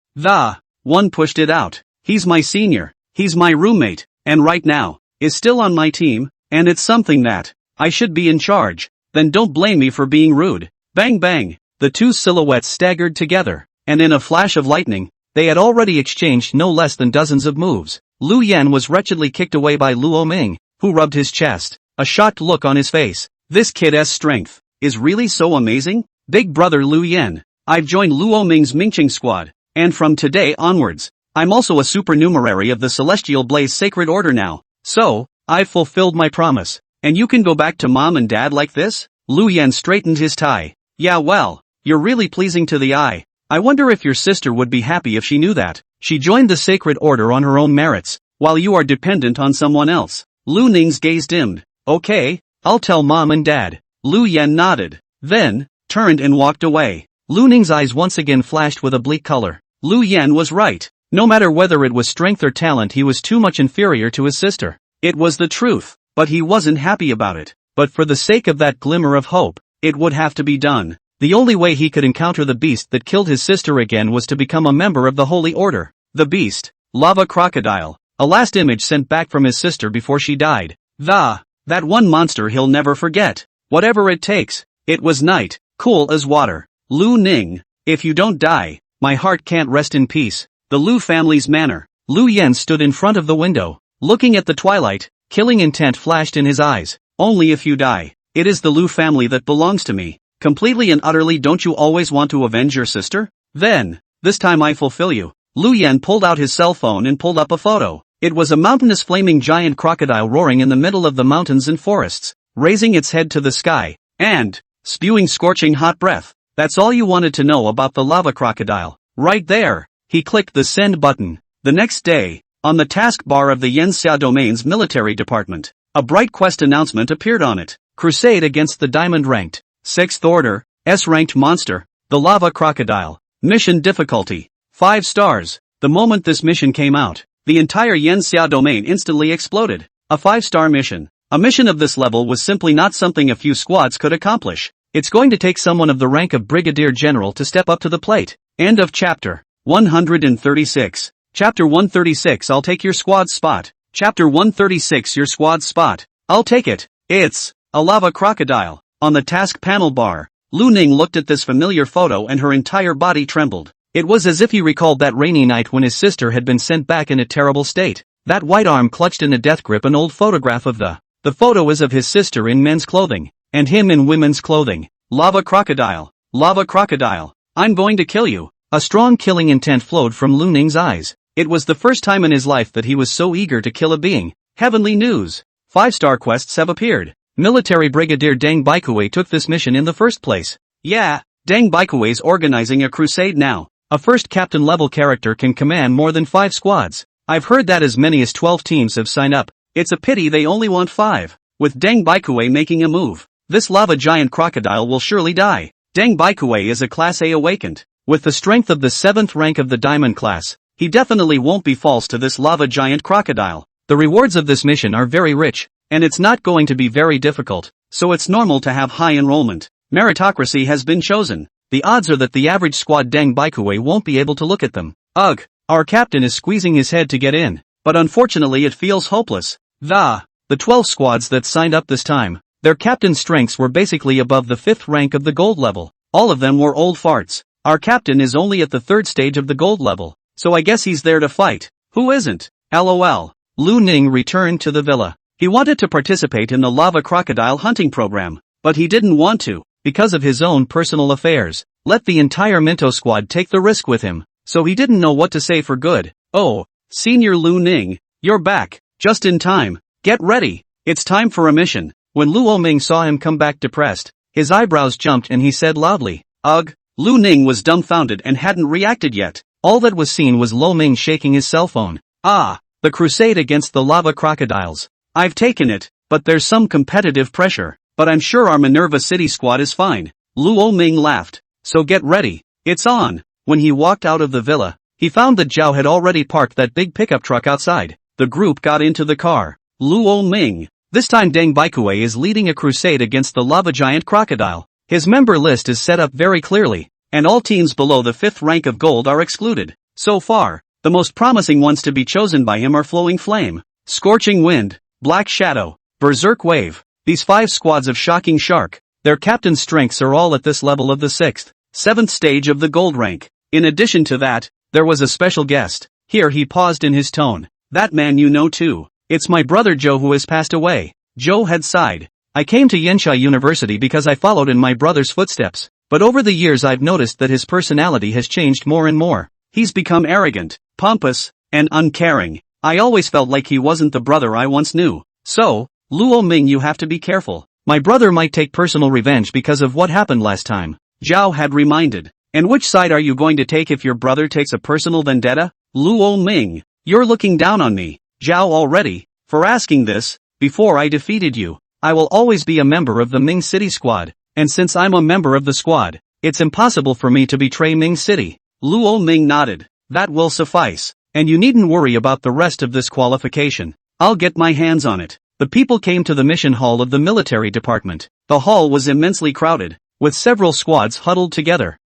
Speaker 1: One pushed it out. He's my senior, he's my roommate, and right now, is still on my team, and it's something that I should be in charge. Then don't blame me for being rude. Bang bang! The two silhouettes staggered together, and in a flash of lightning, they had already exchanged no less than dozens of moves. Lu Yan was wretchedly kicked away by Luo Ming, who rubbed his chest, a shocked look on his face. This kid's strength is really so amazing? Big brother Lu Yen, I've joined Luo Ming's Mingqing squad, and from today onwards, I'm also a supernumerary of the Celestial Blaze Sacred Order now. So, I've fulfilled my promise, and you can go back to mom and dad like this? Lu Yen straightened his tie. Yeah, well, you're really pleasing to the eye. I wonder if your sister would be happy if she knew that. She joined the Sacred Order on her own merits, while you are dependent on someone else. Lu Ning's gaze dimmed. Okay, I'll tell mom and dad. Lu Yen nodded, then turned and walked away. Lu Ning's eyes once again flashed with a bleak color. Lu Yen was right. No matter whether it was strength or talent, he was too much inferior to his sister. It was the truth, but he wasn't happy about it. But for the sake of that glimmer of hope, it would have to be done. The only way he could encounter the beast that killed his sister again was to become a member of the Holy Order. The beast, Lava Crocodile, a last image sent back from his sister before she died. That one monster he'll never forget. Whatever it takes. It was night, cool as water. Lu Ning, if you don't die, my heart can't rest in peace. The Lu family's manor. Lu Yen stood in front of the window, looking at the twilight. Killing intent flashed in his eyes. Only if you die. It is the Lu family that belongs to me. Completely and utterly. Don't you always want to avenge your sister? Then, this time I fulfill you. Lu Yen pulled out his cell phone and pulled up a photo. It was a mountainous flaming giant crocodile roaring in the middle of the mountains and forests, raising its head to the sky, and spewing scorching hot breath. That's all you wanted to know about the lava crocodile. Right there. He clicked the send button. The next day, on the taskbar of the Yanxia Domain's military department, a bright quest announcement appeared on it. Crusade against the diamond-ranked, 6th Order, S-ranked monster, the lava crocodile. Mission difficulty, 5 stars. The moment this mission came out, the entire Yanxia Domain instantly exploded. A 5-star mission. A mission of this level was simply not something a few squads could accomplish. It's going to take someone of the rank of Brigadier General to step up to the plate. End of chapter 136. Chapter 136. I'll take your squad's spot. Chapter 136. Your squad's spot. I'll take it. It's a lava crocodile. On the task panel bar, Lu Ning looked at this familiar photo and her entire body trembled. It was as if he recalled that rainy night when his sister had been sent back in a terrible state. That white arm clutched in a death grip an old photograph of the photo is of his sister in men's clothing, and him in women's clothing. Lava crocodile. Lava crocodile. I'm going to kill you. A strong killing intent flowed from Lu Ning's eyes. It was the first time in his life that he was so eager to kill a being. Heavenly news. 5-star quests have appeared. Military Brigadier Deng Baikuei took this mission in the first place. Yeah, Deng Baikuei's organizing a crusade now. A first captain level character can command more than 5 squads. I've heard that as many as 12 teams have signed up. It's a pity they only want 5. With Deng Baikuei making a move, this lava giant crocodile will surely die. Deng Baikuei is a Class A awakened. With the strength of the 7th rank of the Diamond class, he definitely won't be false to this lava giant crocodile. The rewards of this mission are very rich, and it's not going to be very difficult, so it's normal to have high enrollment. Meritocracy has been chosen. The odds are that the average squad Deng Baikuei won't be able to look at them. Ugh, our captain is squeezing his head to get in, but unfortunately it feels hopeless. The 12 squads that signed up this time, their captain's strengths were basically above the 5th rank of the gold level. All of them were old farts. Our captain is only at the 3rd stage of the gold level, so I guess he's there to fight. Who isn't? LOL. Lu Ning returned to the villa. He wanted to participate in the lava crocodile hunting program, but he didn't want to, because of his own personal affairs. Let the entire Minto squad take the risk with him, so he didn't know what to say for good. Oh, Senior Lu Ning, you're back, just in time. Get ready, it's time for a mission. When Luo Ming saw him come back depressed, his eyebrows jumped and he said loudly, Ugh. Lu Ning was dumbfounded and hadn't reacted yet. All that was seen was Lu Ming shaking his cell phone. The crusade against the lava crocodiles. I've taken it, but there's some competitive pressure. But I'm sure our Minerva City squad is fine. Luo Ming laughed. So get ready, it's on. When he walked out of the villa, he found that Zhao had already parked that big pickup truck outside. The group got into the car. Luo Ming. This time Deng Baikuei is leading a crusade against the lava giant crocodile. His member list is set up very clearly, and all teams below the 5th rank of gold are excluded. So far, the most promising ones to be chosen by him are Flowing Flame, Scorching Wind, Black Shadow, Berserk Wave. These 5 squads of Shocking Shark, their captain's strengths are all at this level of the 6th, 7th stage of the gold rank. In addition to that, there was a special guest. Here he paused in his tone. That man you know too. It's my brother Joe who has passed away. Joe had sighed. I came to Yenchai University because I followed in my brother's footsteps, but over the years I've noticed that his personality has changed more and more. He's become arrogant, pompous, and uncaring. I always felt like he wasn't the brother I once knew. So, Luo Ming, you have to be careful. My brother might take personal revenge because of what happened last time. Zhao had reminded. And which side are you going to take if your brother takes a personal vendetta? Luo Ming, you're looking down on me, Zhao, already, for asking this. Before I defeated you, I will always be a member of the Ming City squad, and since I'm a member of the squad, it's impossible for me to betray Ming City. Luo Ming nodded. That will suffice, and you needn't worry about the rest of this qualification. I'll get my hands on it. The people came to the mission hall of the military department. The hall was immensely crowded, with several squads huddled together.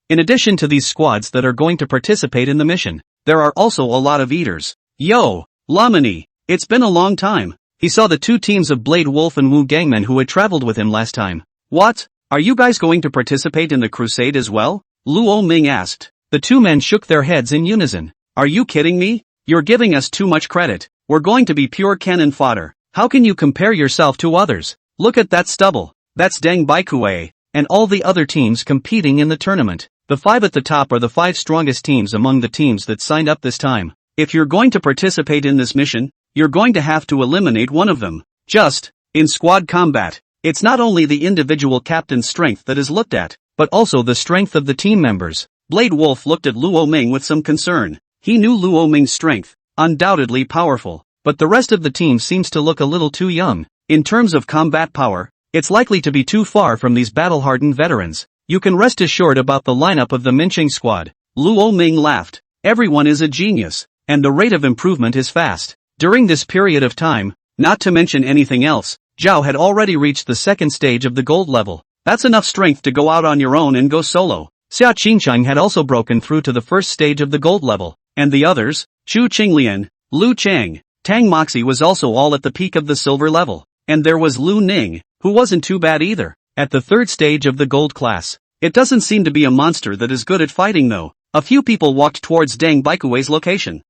Speaker 1: In addition to these squads that are going to participate in the mission, there are also a lot of eaters. Yo, Lamini, it's been a long time. He saw the two teams of Blade Wolf and Wu Gangmen who had traveled with him last time. What? Are you guys going to participate in the crusade as well? Luo Ming asked. The two men shook their heads in unison. Are you kidding me? You're giving us too much credit. We're going to be pure cannon fodder. How can you compare yourself to others? Look at that stubble. That's Deng Baikue, and all the other teams competing in the tournament. The 5 at the top are the 5 strongest teams among the teams that signed up this time. If you're going to participate in this mission, you're going to have to eliminate one of them. In squad combat, it's not only the individual captain's strength that is looked at, but also the strength of the team members. Blade Wolf looked at Luo Ming with some concern. He knew Luo Ming's strength, undoubtedly powerful, but the rest of the team seems to look a little too young. In terms of combat power, it's likely to be too far from these battle-hardened veterans. You can rest assured about the lineup of the Minqing squad. Luo Ming laughed. Everyone is a genius, and the rate of improvement is fast. During this period of time, not to mention anything else, Zhao had already reached the second stage of the gold level. That's enough strength to go out on your own and go solo. Xia Qingchang had also broken through to the first stage of the gold level, and the others, Chu Qinglian, Lu Chang, Tang Moxie was also all at the peak of the silver level, and there was Lu Ning, who wasn't too bad either, at the third stage of the gold class. It doesn't seem to be a monster that is good at fighting though. A few people walked towards Deng Baikue's location.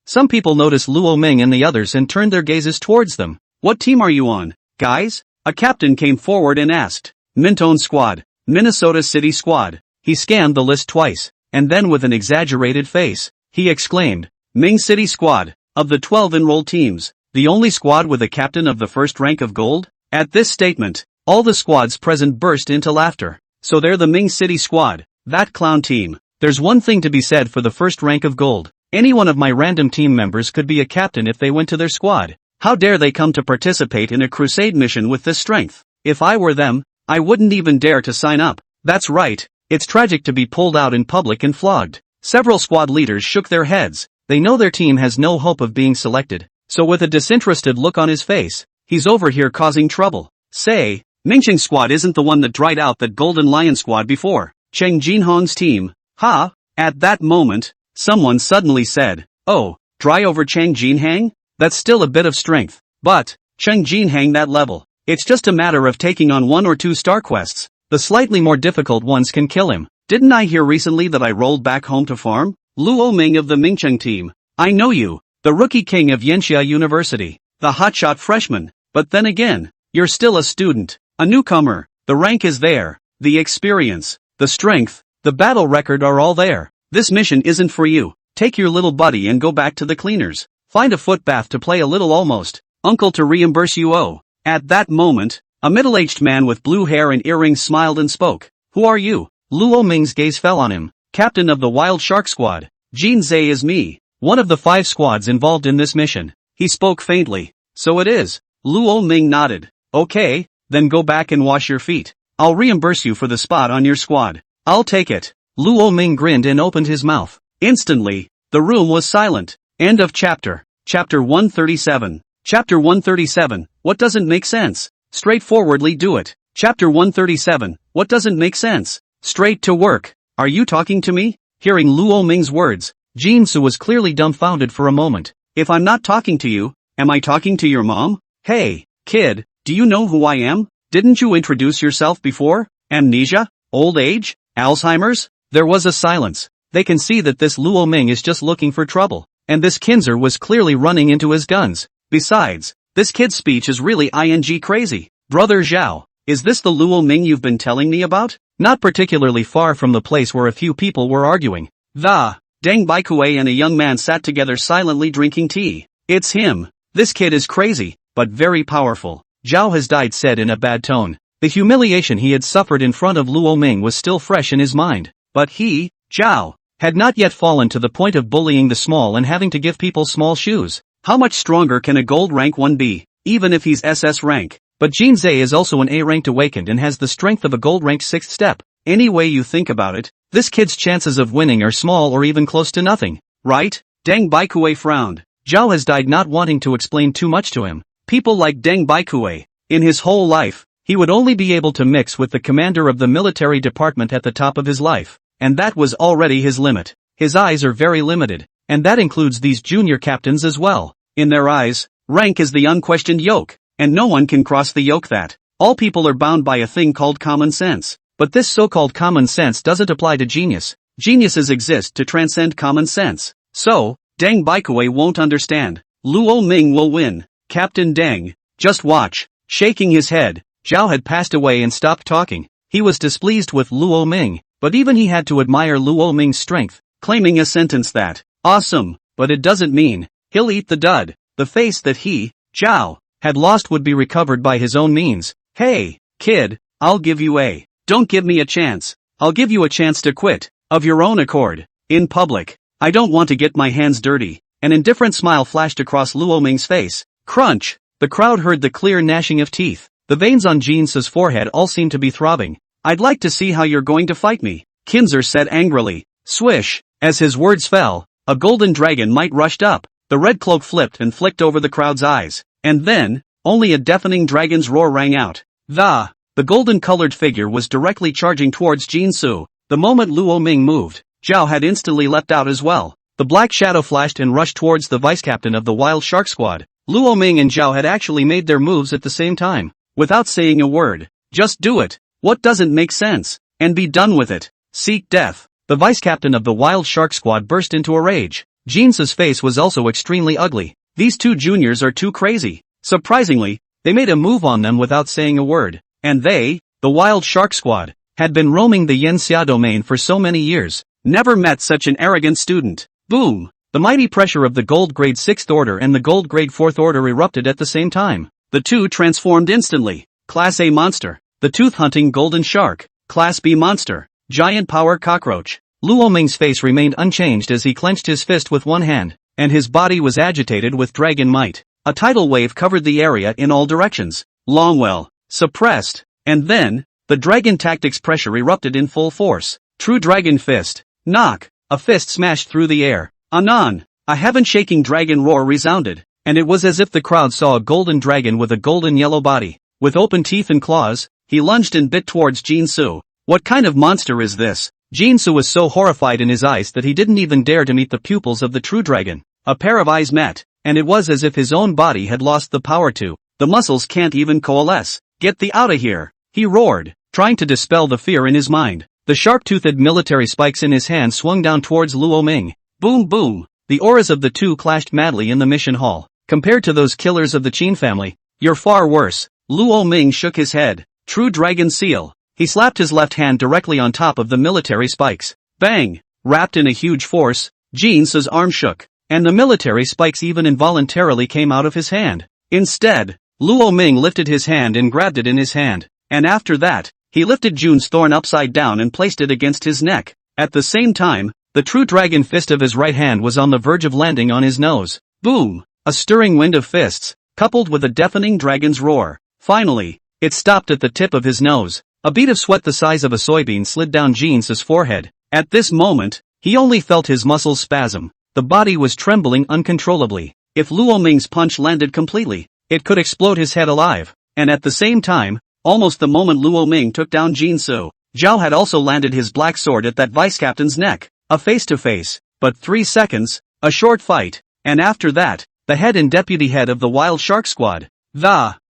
Speaker 1: Some people noticed Luo Ming and the others and turned their gazes towards them. What team are you on, guys? A captain came forward and asked. Mintone Squad, Minnesota City Squad. He scanned the list twice, and then with an exaggerated face, he exclaimed, Ming City Squad. Of the 12 enrolled teams, the only squad with a captain of the first rank of gold? At this statement, all the squads present burst into laughter. So they're the Ming City Squad, that clown team. There's one thing to be said for the first rank of gold. Any one of my random team members could be a captain if they went to their squad. How dare they come to participate in a crusade mission with this strength? If I were them, I wouldn't even dare to sign up. That's right, it's tragic to be pulled out in public and flogged. Several squad leaders shook their heads. They know their team has no hope of being selected. So with a disinterested look on his face, he's over here causing trouble. Say, Minqing Squad isn't the one that dried out that Golden Lion Squad before. Cheng Jinhong's team. At that moment, someone suddenly said, oh, dry over Cheng Jinhang? That's still a bit of strength. But, Cheng Jinhang that level. It's just a matter of taking on 1 or 2 star quests. The slightly more difficult ones can kill him. Didn't I hear recently that I rolled back home to farm? Luo Ming of the Minqing team. I know you, the rookie king of Yenxia University, the hotshot freshman. But then again, you're still a student, a newcomer. The rank is there, the experience, the strength, the battle record are all there. This mission isn't for you. Take your little buddy and go back to the cleaners. Find a foot bath to play a little almost, uncle to reimburse you owe. At that moment, a middle-aged man with blue hair and earrings smiled and spoke. Who are you? Luo Ming's gaze fell on him. Captain of the Wild Shark Squad. Jin Zhe is me, one of the 5 squads involved in this mission. He spoke faintly. So it is. Luo Ming nodded. Okay, then go back and wash your feet. I'll reimburse you for the spot on your squad. I'll take it. Luo Ming grinned and opened his mouth. Instantly, the room was silent. End of chapter. Chapter 137. Chapter 137, what doesn't make sense? Straightforwardly do it. Chapter 137, what doesn't make sense? Straight to work. Are you talking to me? Hearing Luo Ming's words, Jin Su was clearly dumbfounded for a moment. If I'm not talking to you, am I talking to your mom? Hey, kid, do you know who I am? Didn't you introduce yourself before? Amnesia? Old age? Alzheimer's? There was a silence. They can see that this Luo Ming is just looking for trouble. and this Kinzer was clearly running into his guns. Besides, this kid's speech is really ing crazy. Brother Zhao, is this the Luo Ming you've been telling me about? Not particularly far from the place where a few people were arguing. Deng Baikue and a young man sat together silently drinking tea. It's him. This kid is crazy, but very powerful. Zhao has died, said in a bad tone. The humiliation he had suffered in front of Luo Ming was still fresh in his mind. But he, Zhao, had not yet fallen to the point of bullying the small and having to give people small shoes. How much stronger can a gold rank 1 be, even if he's SS rank? But Jin Zhe is also an A-ranked awakened and has the strength of a gold rank 6th step. Any way you think about it, this kid's chances of winning are small or even close to nothing, right? Deng Baikue frowned. Zhao has died, not wanting to explain too much to him. People like Deng Baikue, in his whole life, he would only be able to mix with the commander of the military department at the top of his life, and that was already his limit. His eyes are very limited, and that includes these junior captains as well. In their eyes, rank is the unquestioned yoke, and no one can cross the yoke. That all people are bound by a thing called common sense. But this so-called common sense doesn't apply to genius. Geniuses exist to transcend common sense. So, Deng Baikue won't understand. Luo Ming will win. Captain Deng, just watch. Shaking his head, Zhao had passed away and stopped talking. He was displeased with Luo Ming, but even he had to admire Luo Ming's strength, claiming a sentence that, awesome, but it doesn't mean, he'll eat the dud. The face that he, Zhao, had lost would be recovered by his own means. Hey, kid, I'll give you a. Don't give me a chance. I'll give you a chance to quit, of your own accord, in public. I don't want to get my hands dirty. An indifferent smile flashed across Luo Ming's face. Crunch! The crowd heard the clear gnashing of teeth. The veins on Jinsu's forehead all seemed to be throbbing. I'd like to see how you're going to fight me, Kinzer said angrily. Swish! As his words fell, a golden dragon might rushed up. The red cloak flipped and flicked over the crowd's eyes. And then, only a deafening dragon's roar rang out. The golden-colored figure was directly charging towards Jinsu. The moment Luo Ming moved, Zhao had instantly leapt out as well. The black shadow flashed and rushed towards the vice-captain of the Wild Shark Squad. Luo Ming and Zhao had actually made their moves at the same time, without saying a word. Just do it. What doesn't make sense? And be done with it. Seek death. The vice-captain of the Wild Shark Squad burst into a rage. Jinsu's face was also extremely ugly. These two juniors are too crazy. Surprisingly, they made a move on them without saying a word. And they, the Wild Shark Squad, had been roaming the Yanxia domain for so many years. Never met such an arrogant student. Boom! The mighty pressure of the gold grade 6th order and the gold grade 4th order erupted at the same time. The two transformed instantly. Class A monster. The tooth-hunting golden shark. Class B monster. Giant power cockroach. Luo Ming's face remained unchanged as he clenched his fist with one hand, and his body was agitated with dragon might. A tidal wave covered the area in all directions. Longwell. Suppressed. And then, the dragon tactics pressure erupted in full force. True dragon fist. Knock. A fist smashed through the air. Anon. A heaven-shaking dragon roar resounded, and it was as if the crowd saw a golden dragon with a golden yellow body. With open teeth and claws, he lunged and bit towards Jinsu. What kind of monster is this? Jinsu was so horrified in his eyes that he didn't even dare to meet the pupils of the true dragon. A pair of eyes met, and it was as if his own body had lost the power to. The muscles can't even coalesce. Get thee outta here, he roared, trying to dispel the fear in his mind. The sharp-toothed military spikes in his hand swung down towards Luo Ming. Boom boom! The auras of the two clashed madly in the mission hall. Compared to those killers of the Qin family, you're far worse. Luo Ming shook his head. True dragon seal. He slapped his left hand directly on top of the military spikes. Bang! Wrapped in a huge force, Jinsu's arm shook, and the military spikes even involuntarily came out of his hand. Instead, Luo Ming lifted his hand and grabbed it in his hand, and after that, he lifted Jun's thorn upside down and placed it against his neck. At the same time, the true dragon fist of his right hand was on the verge of landing on his nose. Boom! A stirring wind of fists, coupled with a deafening dragon's roar. Finally, it stopped at the tip of his nose. A bead of sweat the size of a soybean slid down Jinsu's forehead. At this moment, he only felt his muscles spasm. The body was trembling uncontrollably. If Luo Ming's punch landed completely, it could explode his head alive. And at the same time, almost the moment Luo Ming took down Jinsu, Zhao had also landed his black sword at that vice-captain's neck. A face-to-face, but 3 seconds, a short fight, and after that, the head and deputy head of the Wild Shark Squad.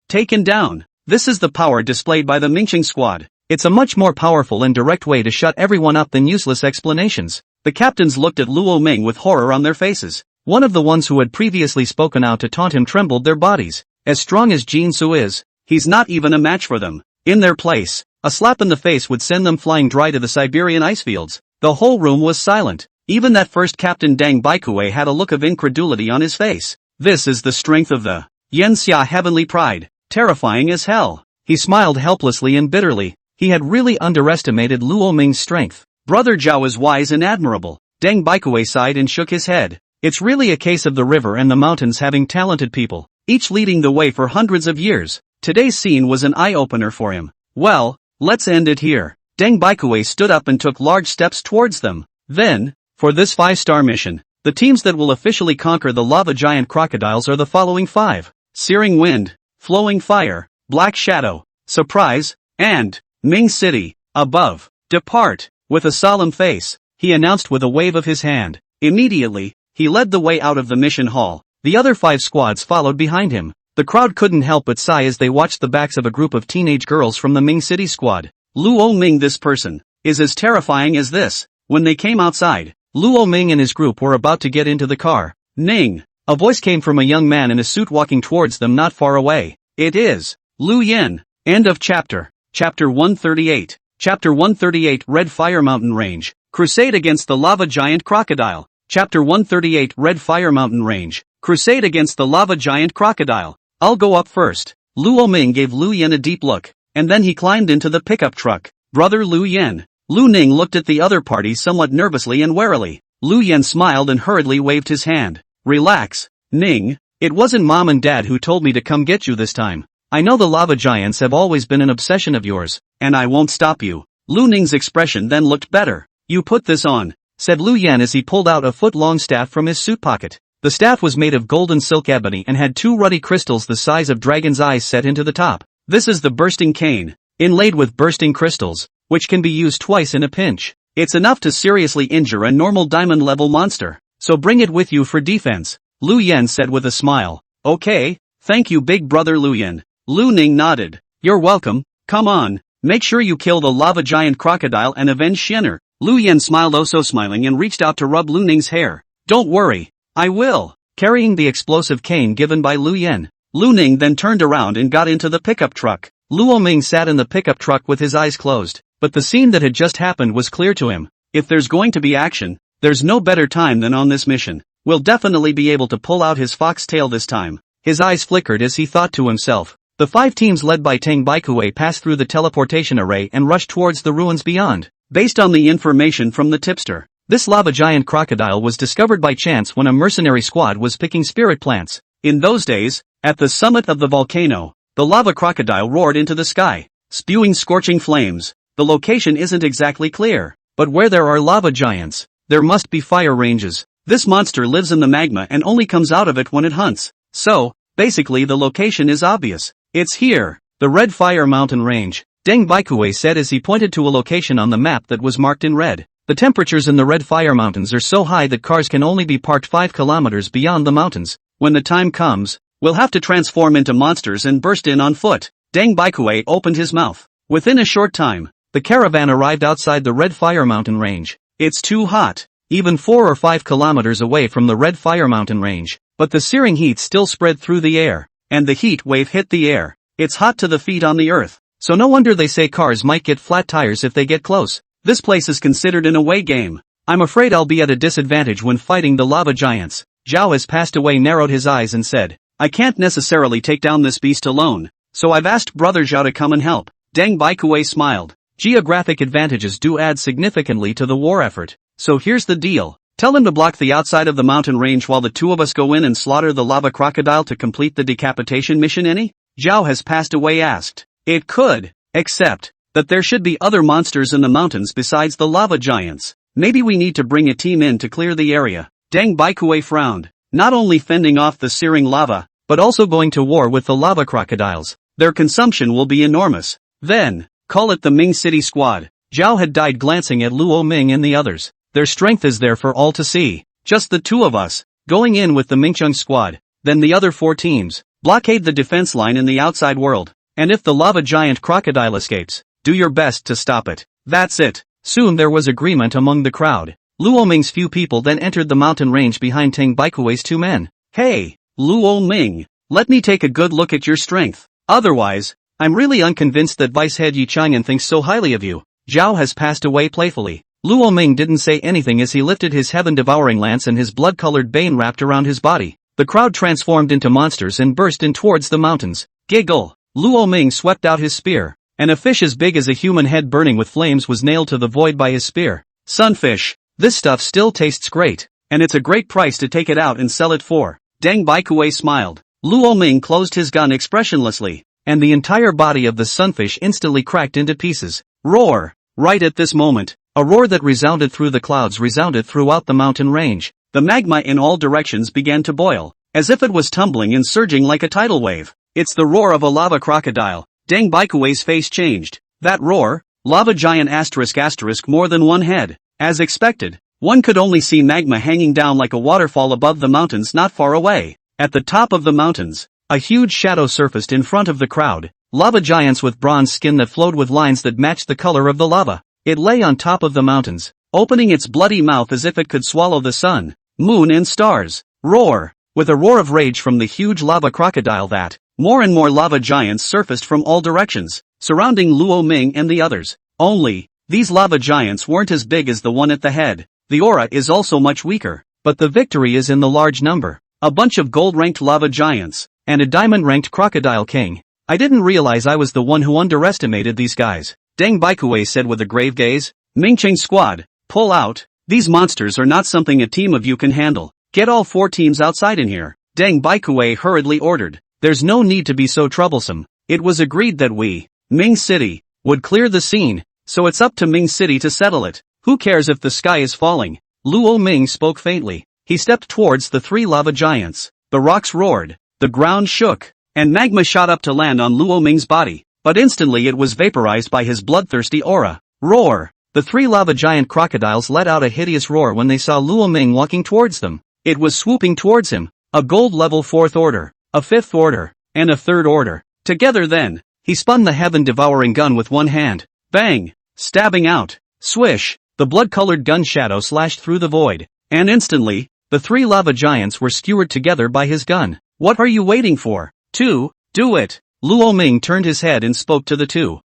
Speaker 1: Taken down. This is the power displayed by the Mingxing Squad. It's a much more powerful and direct way to shut everyone up than useless explanations. The captains looked at Luo Ming with horror on their faces. One of the ones who had previously spoken out to taunt him trembled their bodies. As strong as Jinsu is, he's not even a match for them. In their place, a slap in the face would send them flying dry to the Siberian ice fields. The whole room was silent. Even that first Captain Deng Baikue had a look of incredulity on his face. This is the strength of the Yanxia heavenly pride. Terrifying as hell. He smiled helplessly and bitterly. He had really underestimated Luo Ming's strength. Brother Zhao is wise and admirable. Deng Baikue sighed and shook his head. It's really a case of the river and the mountains having talented people, each leading the way for hundreds of years. Today's scene was an eye-opener for him. Well, let's end it here. Deng Baikue stood up and took large steps towards them. Then, for this 5-star mission, the teams that will officially conquer the lava giant crocodiles are the following 5. Searing Wind, Flowing Fire, Black Shadow, Surprise, and Ming City. Above. Depart. With a solemn face, he announced with a wave of his hand. Immediately, he led the way out of the mission hall. The other 5 squads followed behind him. The crowd couldn't help but sigh as they watched the backs of a group of teenage girls from the Ming City squad. Luo Ming, this person, is as terrifying as this. When they came outside, Luo Ming and his group were about to get into the car. Ning! A voice came from a young man in a suit walking towards them not far away. It is Lu Yin. End of chapter. Chapter 138. Chapter 138, Red Fire Mountain Range. Crusade against the lava giant crocodile. Chapter 138, Red Fire Mountain Range. Crusade against the lava giant crocodile. I'll go up first. Luo Ming gave Lu Yin a deep look, and then he climbed into the pickup truck. Brother Lu Yin. Lu Ning looked at the other party somewhat nervously and warily. Lu Yin smiled and hurriedly waved his hand. Relax, Ning. It wasn't Mom and Dad who told me to come get you this time. I know the lava giants have always been an obsession of yours, and I won't stop you. Lu Ning's expression then looked better. You put this on, said Lu Yin as he pulled out a foot-long staff from his suit pocket. The staff was made of golden silk ebony and had 2 ruddy crystals the size of dragon's eyes set into the top. This is the bursting cane, inlaid with bursting crystals, which can be used twice in a pinch. It's enough to seriously injure a normal diamond-level monster, so bring it with you for defense, Lu Yin said with a smile. Okay, thank you big brother Lu Yin. Lu Ning nodded. You're welcome, come on, make sure you kill the lava giant crocodile and avenge Shenner. Lu Yin smiled, oh so smiling, and reached out to rub Lu Ning's hair. Don't worry, I will. Carrying the explosive cane given by Lu Yin, Lu Ning then turned around and got into the pickup truck. Luo Ming sat in the pickup truck with his eyes closed, but the scene that had just happened was clear to him. If there's going to be action, there's no better time than on this mission. We'll definitely be able to pull out his fox tail this time. His eyes flickered as he thought to himself. The 5 teams led by Teng Baikue passed through the teleportation array and rushed towards the ruins beyond. Based on the information from the tipster, this lava giant crocodile was discovered by chance when a mercenary squad was picking spirit plants. In those days, at the summit of the volcano, the lava crocodile roared into the sky, spewing scorching flames. The location isn't exactly clear, but where there are lava giants, there must be fire ranges. This monster lives in the magma and only comes out of it when it hunts. So, basically the location is obvious. It's here, the Red Fire Mountain Range, Deng Baikue said as he pointed to a location on the map that was marked in red. The temperatures in the Red Fire Mountains are so high that cars can only be parked 5 kilometers beyond the mountains. When the time comes, we'll have to transform into monsters and burst in on foot. Deng Baikue opened his mouth. Within a short time, the caravan arrived outside the Red Fire Mountain Range. It's too hot, even 4 or 5 kilometers away from the Red Fire Mountain Range, but the searing heat still spread through the air, and the heat wave hit the air. It's hot to the feet on the earth, so no wonder they say cars might get flat tires if they get close. This place is considered an away game. I'm afraid I'll be at a disadvantage when fighting the lava giants. Zhao has passed away, narrowed his eyes and said, I can't necessarily take down this beast alone, so I've asked Brother Zhao to come and help. Deng Baikue smiled. Geographic advantages do add significantly to the war effort, so here's the deal. Tell him to block the outside of the mountain range while the 2 of us go in and slaughter the lava crocodile to complete the decapitation mission. Any? Zhao has passed away asked. It could, except that there should be other monsters in the mountains besides the lava giants. Maybe we need to bring a team in to clear the area. Deng Baikue frowned. Not only fending off the searing lava, but also going to war with the lava crocodiles. Their consumption will be enormous. Then, call it the Ming City Squad. Zhao had died glancing at Luo Ming and the others. Their strength is there for all to see. Just the 2 of us, going in with the Mingcheng Squad, then the other 4 teams, blockade the defense line in the outside world. And if the lava giant crocodile escapes, do your best to stop it. That's it. Soon there was agreement among the crowd. Luo Ming's few people then entered the mountain range behind Tang Baikui's 2 men. Hey, Luo Ming, let me take a good look at your strength. Otherwise, I'm really unconvinced that Vice Head Yi Chang'an thinks so highly of you. Zhao has passed away playfully. Luo Ming didn't say anything as he lifted his heaven-devouring lance and his blood-colored bane wrapped around his body. The crowd transformed into monsters and burst in towards the mountains. Giggle! Luo Ming swept out his spear, and a fish as big as a human head burning with flames was nailed to the void by his spear. Sunfish, this stuff still tastes great, and it's a great price to take it out and sell it for. Deng Baikui smiled. Luo Ming closed his gun expressionlessly, and the entire body of the sunfish instantly cracked into pieces. Roar! Right at this moment, a roar that resounded through the clouds resounded throughout the mountain range. The magma in all directions began to boil, as if it was tumbling and surging like a tidal wave. It's the roar of a lava crocodile. Deng Baikui's face changed. That roar? Lava giant *** more than one head. As expected, one could only see magma hanging down like a waterfall above the mountains not far away. At the top of the mountains, a huge shadow surfaced in front of the crowd. Lava giants with bronze skin that flowed with lines that matched the color of the lava. It lay on top of the mountains, opening its bloody mouth as if it could swallow the sun, moon and stars. Roar! With a roar of rage from the huge lava crocodile that, more and more lava giants surfaced from all directions, surrounding Luo Ming and the others. Only, these lava giants weren't as big as the one at the head. The aura is also much weaker, but the victory is in the large number. A bunch of gold-ranked lava giants, and a diamond-ranked crocodile king. I didn't realize I was the one who underestimated these guys. Deng Baikui said with a grave gaze. Mingcheng squad, pull out. These monsters are not something a team of you can handle. Get all 4 teams outside in here. Deng Baikui hurriedly ordered. There's no need to be so troublesome. It was agreed that we, Ming City, would clear the scene, so it's up to Ming City to settle it. Who cares if the sky is falling? Luo Ming spoke faintly. He stepped towards the 3 lava giants. The rocks roared, the ground shook, and magma shot up to land on Luo Ming's body, but instantly it was vaporized by his bloodthirsty aura. Roar! The 3 lava giant crocodiles let out a hideous roar when they saw Luo Ming walking towards them. It was swooping towards him, a gold level 4th order, a 5th order, and a 3rd order. Together then, he spun the heaven-devouring gun with one hand. Bang! Stabbing out. Swish! The blood-colored gun shadow slashed through the void, and instantly, the 3 lava giants were skewered together by his gun. What are you waiting for? 2, do it! Luo Ming turned his head and spoke to the 2.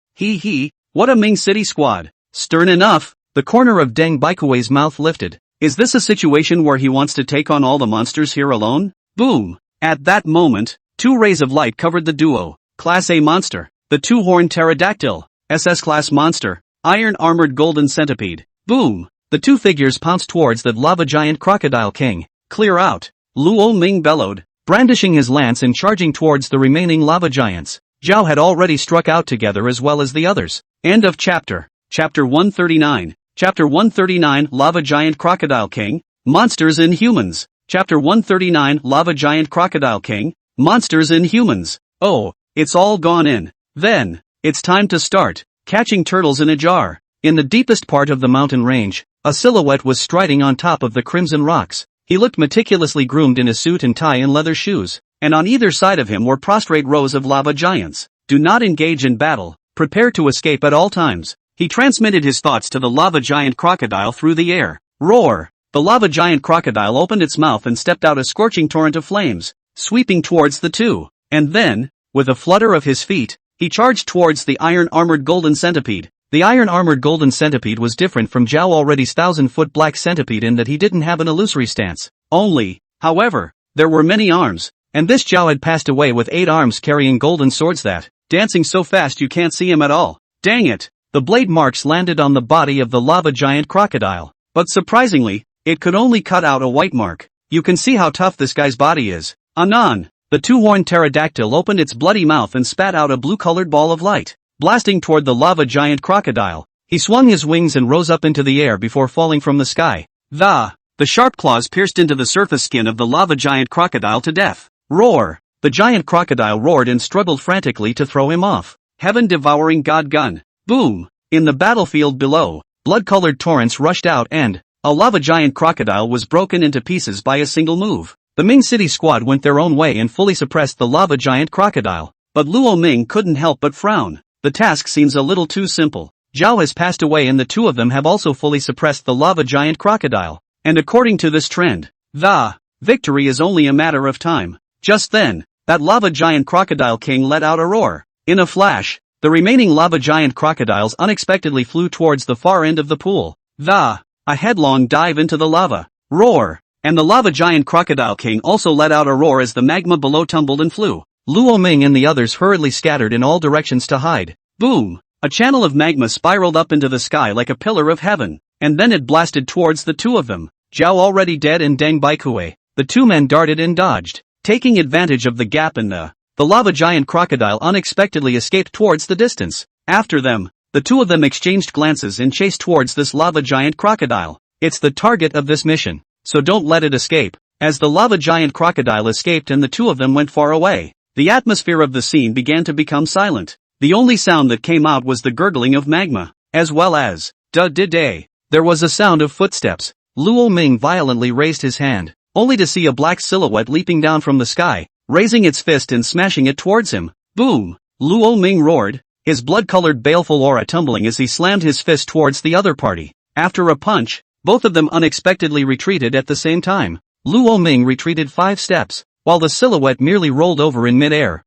Speaker 1: What a Ming City squad! Stern enough. The corner of Deng Baikui's mouth lifted. Is this a situation where he wants to take on all the monsters here alone? Boom! At that moment, 2 rays of light covered the duo. Class A monster, the 2-horned pterodactyl, SS class monster, iron-armored golden centipede. Boom! The 2 figures pounced towards the lava giant crocodile king. Clear out! Luo Ming bellowed, brandishing his lance and charging towards the remaining lava giants. Zhao had already struck out together as well as the others. End of chapter. Chapter 139. Chapter 139 Lava Giant Crocodile King, Monsters and Humans. Chapter 139 Lava Giant Crocodile King, Monsters and Humans. Oh, it's all gone in. Then, it's time to start catching turtles in a jar. In the deepest part of the mountain range, a silhouette was striding on top of the crimson rocks. He looked meticulously groomed in a suit and tie and leather shoes, and on either side of him were prostrate rows of lava giants. Do not engage in battle, prepare to escape at all times. He transmitted his thoughts to the lava giant crocodile through the air. Roar! The lava giant crocodile opened its mouth and stepped out a scorching torrent of flames, sweeping towards the 2. And then, with a flutter of his feet, he charged towards the iron-armored golden centipede. The iron-armored golden centipede was different from Zhao Already's 1,000-foot black centipede in that he didn't have an illusory stance. Only, however, there were many arms, and this Zhao had passed away with 8 arms carrying golden swords that, dancing so fast you can't see him at all. Dang it! The blade marks landed on the body of the lava giant crocodile, but surprisingly, it could only cut out a white mark. You can see how tough this guy's body is. Anon! The 2-horned pterodactyl opened its bloody mouth and spat out a blue-colored ball of light, blasting toward the lava giant crocodile. He swung his wings and rose up into the air before falling from the sky. The sharp claws pierced into the surface skin of the lava giant crocodile to death. Roar! The giant crocodile roared and struggled frantically to throw him off. Heaven-devouring god gun. Boom! In the battlefield below, blood-colored torrents rushed out and a lava giant crocodile was broken into pieces by a single move. The Ming City squad went their own way and fully suppressed the lava giant crocodile. But Luo Ming couldn't help but frown. The task seems a little too simple. Zhao has passed away and the two of them have also fully suppressed the lava giant crocodile. And according to this trend, the victory is only a matter of time. Just then, that lava giant crocodile king let out a roar. In a flash, the remaining lava giant crocodiles unexpectedly flew towards the far end of the pool. A headlong dive into the lava. Roar! And the lava giant crocodile king also let out a roar as the magma below tumbled and flew. Luo Ming and the others hurriedly scattered in all directions to hide. Boom! A channel of magma spiraled up into the sky like a pillar of heaven, and then it blasted towards the two of them. Zhao already dead and Deng Baikue. The two men darted and dodged. Taking advantage of the gap in the lava giant crocodile unexpectedly escaped towards the distance. After them, the two of them exchanged glances and chased towards this lava giant crocodile. It's the target of this mission, so don't let it escape. As the lava giant crocodile escaped and the two of them went far away, the atmosphere of the scene began to become silent. The only sound that came out was the gurgling of magma, as well as, da-da-day. There was a sound of footsteps. Luo Ming violently raised his hand, only to see a black silhouette leaping down from the sky, raising its fist and smashing it towards him. Boom! Luo Ming roared, his blood-colored baleful aura tumbling as he slammed his fist towards the other party. After a punch, both of them unexpectedly retreated at the same time. Luo Ming retreated 5 steps, while the silhouette merely rolled over in mid-air.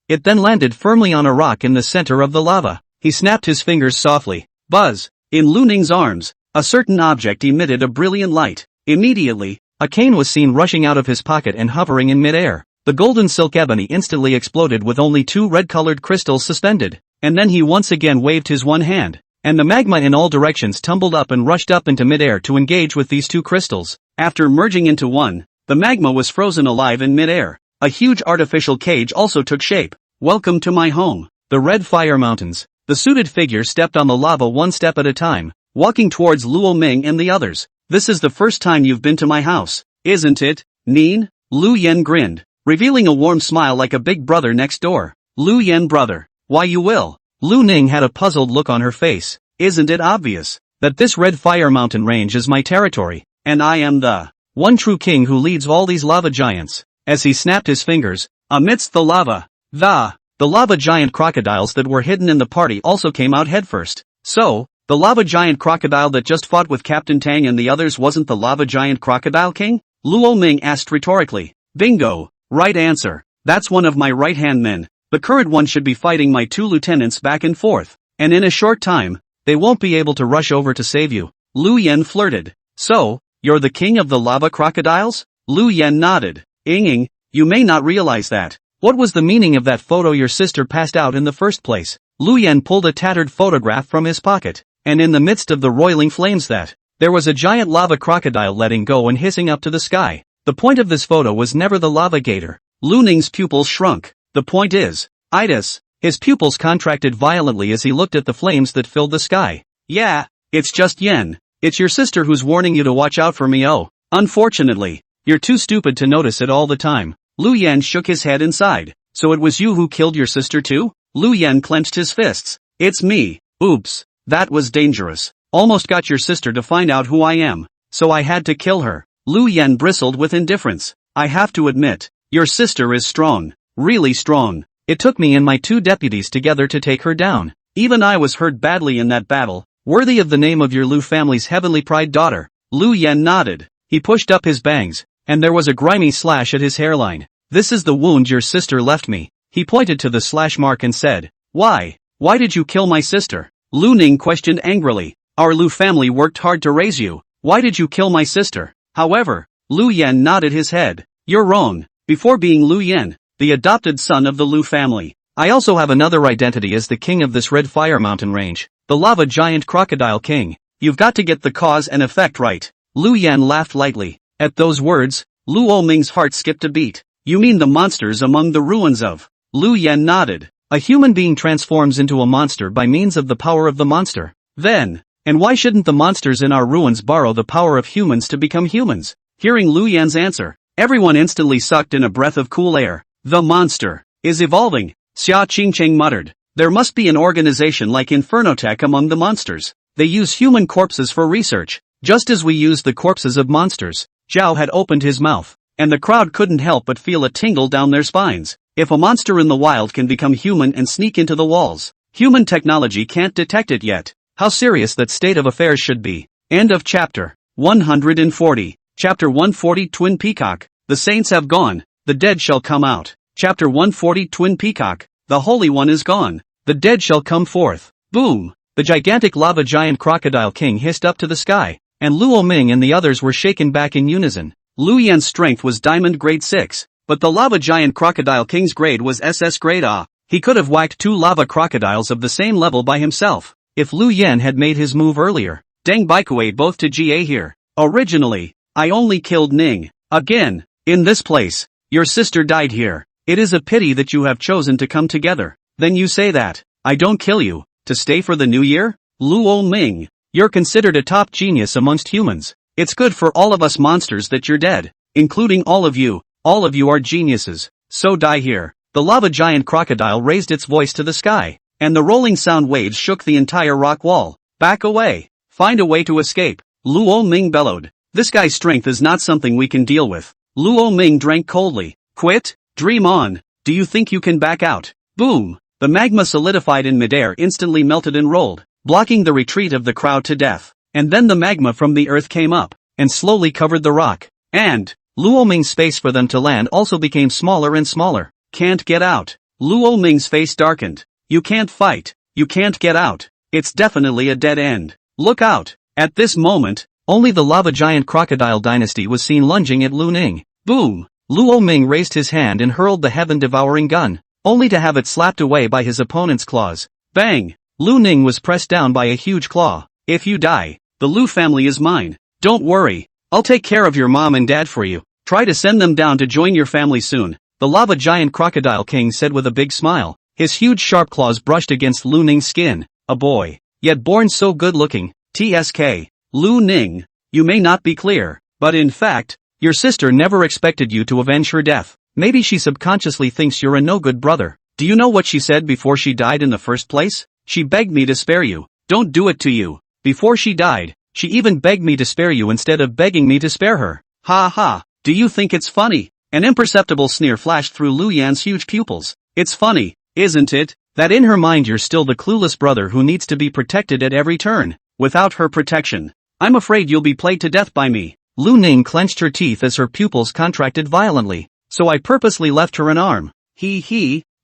Speaker 1: It then landed firmly on a rock in the center of the lava. He snapped his fingers softly. Buzz! In Lu Ning's arms, a certain object emitted a brilliant light. Immediately, a cane was seen rushing out of his pocket and hovering in mid-air. The golden silk ebony instantly exploded with only 2 red-colored crystals suspended. And then he once again waved his one hand, and the magma in all directions tumbled up and rushed up into mid-air to engage with these 2 crystals. After merging into one, the magma was frozen alive in mid-air. A huge artificial cage also took shape. Welcome to my home, the Red Fire Mountains. The suited figure stepped on the lava one step at a time, walking towards Luo Ming and the others. This is the first time you've been to my house, isn't it, Nin? Lu Yen grinned, revealing a warm smile like a big brother next door. Lu Yen brother, why you will? Lu Ning had a puzzled look on her face. Isn't it obvious that this Red Fire Mountain range is my territory, and I am the one true king who leads all these lava giants? As he snapped his fingers, amidst the lava, the lava giant crocodiles that were hidden in the party also came out headfirst. So, the lava giant crocodile that just fought with Captain Tang and the others wasn't the lava giant crocodile king? Luo Ming asked rhetorically. Bingo! Right answer. That's one of my right-hand men. The current one should be fighting my 2 lieutenants back and forth, and in a short time, they won't be able to rush over to save you. Lu Yen flirted. So, you're the king of the lava crocodiles? Lu Yen nodded. Ing, you may not realize that. What was the meaning of that photo your sister passed out in the first place? Lu Yen pulled a tattered photograph from his pocket, and in the midst of the roiling flames there was a giant lava crocodile letting go and hissing up to the sky. The point of this photo was never the lava gator. Lu Ning's pupils shrunk. The point is, itis. His pupils contracted violently as he looked at the flames that filled the sky. Yeah, it's just Yen. It's your sister who's warning you to watch out for me. Oh, unfortunately, you're too stupid to notice it all the time. Lu Yen shook his head and sighed. So it was you who killed your sister too? Lu Yen clenched his fists. It's me. Oops, that was dangerous. Almost got your sister to find out who I am, so I had to kill her. Lu Yen bristled with indifference. I have to admit, your sister is strong. Really strong. It took me and my 2 deputies together to take her down. Even I was hurt badly in that battle. Worthy of the name of your Lu family's heavenly pride daughter. Lu Yen nodded. He pushed up his bangs, and there was a grimy slash at his hairline. This is the wound your sister left me. He pointed to the slash mark and said, Why did you kill my sister? Lu Ning questioned angrily. Our Lu family worked hard to raise you. Why did you kill my sister? However, Lu Yen nodded his head. You're wrong. Before being Lu Yen, the adopted son of the Lu family, I also have another identity as the king of this Red Fire Mountain range, the lava giant crocodile king. You've got to get the cause and effect right. Lu Yen laughed lightly. At those words, Luo Ming's heart skipped a beat. You mean the monsters among the ruins of? Lu Yen nodded. A human being transforms into a monster by means of the power of the monster. Then, and why shouldn't the monsters in our ruins borrow the power of humans to become humans? Hearing Lu Yen's answer, everyone instantly sucked in a breath of cool air. The monster is evolving, Xia Qingcheng muttered. There must be an organization like Infernotech among the monsters. They use human corpses for research, just as we use the corpses of monsters. Zhao had opened his mouth, and the crowd couldn't help but feel a tingle down their spines. If a monster in the wild can become human and sneak into the walls, Human technology can't detect it yet. How serious that state of affairs should be. End of chapter. 140. Chapter 140 Twin Peacock. The saints have gone. The dead shall come out. Chapter 140 Twin Peacock. The Holy One is gone. The dead shall come forth. Boom! The gigantic lava giant crocodile king hissed up to the sky, and Luo Ming and the others were shaken back in unison. Lu Yan's strength was diamond grade 6, but the lava giant crocodile king's grade was SS grade A. He could have whacked 2 lava crocodiles of the same level by himself, if Lu Yan had made his move earlier. Deng Baikue both to GA here. Originally, I only killed Ning. Again, in this place. Your sister died here. It is a pity that you have chosen to come together. Then you say that, I don't kill you, to stay for the new year? Luo Ming, you're considered a top genius amongst humans. It's good for all of us monsters that you're dead, including all of you. All of you are geniuses, so die here. The lava giant crocodile raised its voice to the sky, and the rolling sound waves shook the entire rock wall. Back away. Find a way to escape. Luo Ming bellowed. This guy's strength is not something we can deal with. Luo Ming drank coldly. Quit? Dream on. Do you think you can back out? Boom! The magma solidified in midair instantly melted and rolled, blocking the retreat of the crowd to death. And then the magma from the earth came up, and slowly covered the rock. And Luo Ming's space for them to land also became smaller and smaller. Can't get out. Luo Ming's face darkened. You can't fight. You can't get out. It's definitely a dead end. Look out. At this moment, only the lava giant crocodile dynasty was seen lunging at Lu Ning. Boom! Luo Ming raised his hand and hurled the heaven-devouring gun, only to have it slapped away by his opponent's claws. Bang! Lu Ning was pressed down by a huge claw. If you die, the Lu family is mine. Don't worry. I'll take care of your mom and dad for you. Try to send them down to join your family soon. The lava giant crocodile king said with a big smile. His huge sharp claws brushed against Lu Ning's skin. A boy, yet born so good-looking. TSK. Lu Ning, you may not be clear, but in fact, your sister never expected you to avenge her death. Maybe she subconsciously thinks you're a no-good brother. Do you know what she said before she died in the first place? She begged me to spare you. Don't do it to you. Before she died, she even begged me to spare you instead of begging me to spare her. Ha ha, do you think it's funny? An imperceptible sneer flashed through Lu Yan's huge pupils. It's funny, isn't it, that in her mind you're still the clueless brother who needs to be protected at every turn. Without her protection, I'm afraid you'll be played to death by me. Lu Ning clenched her teeth as her pupils contracted violently. So I purposely left her an arm.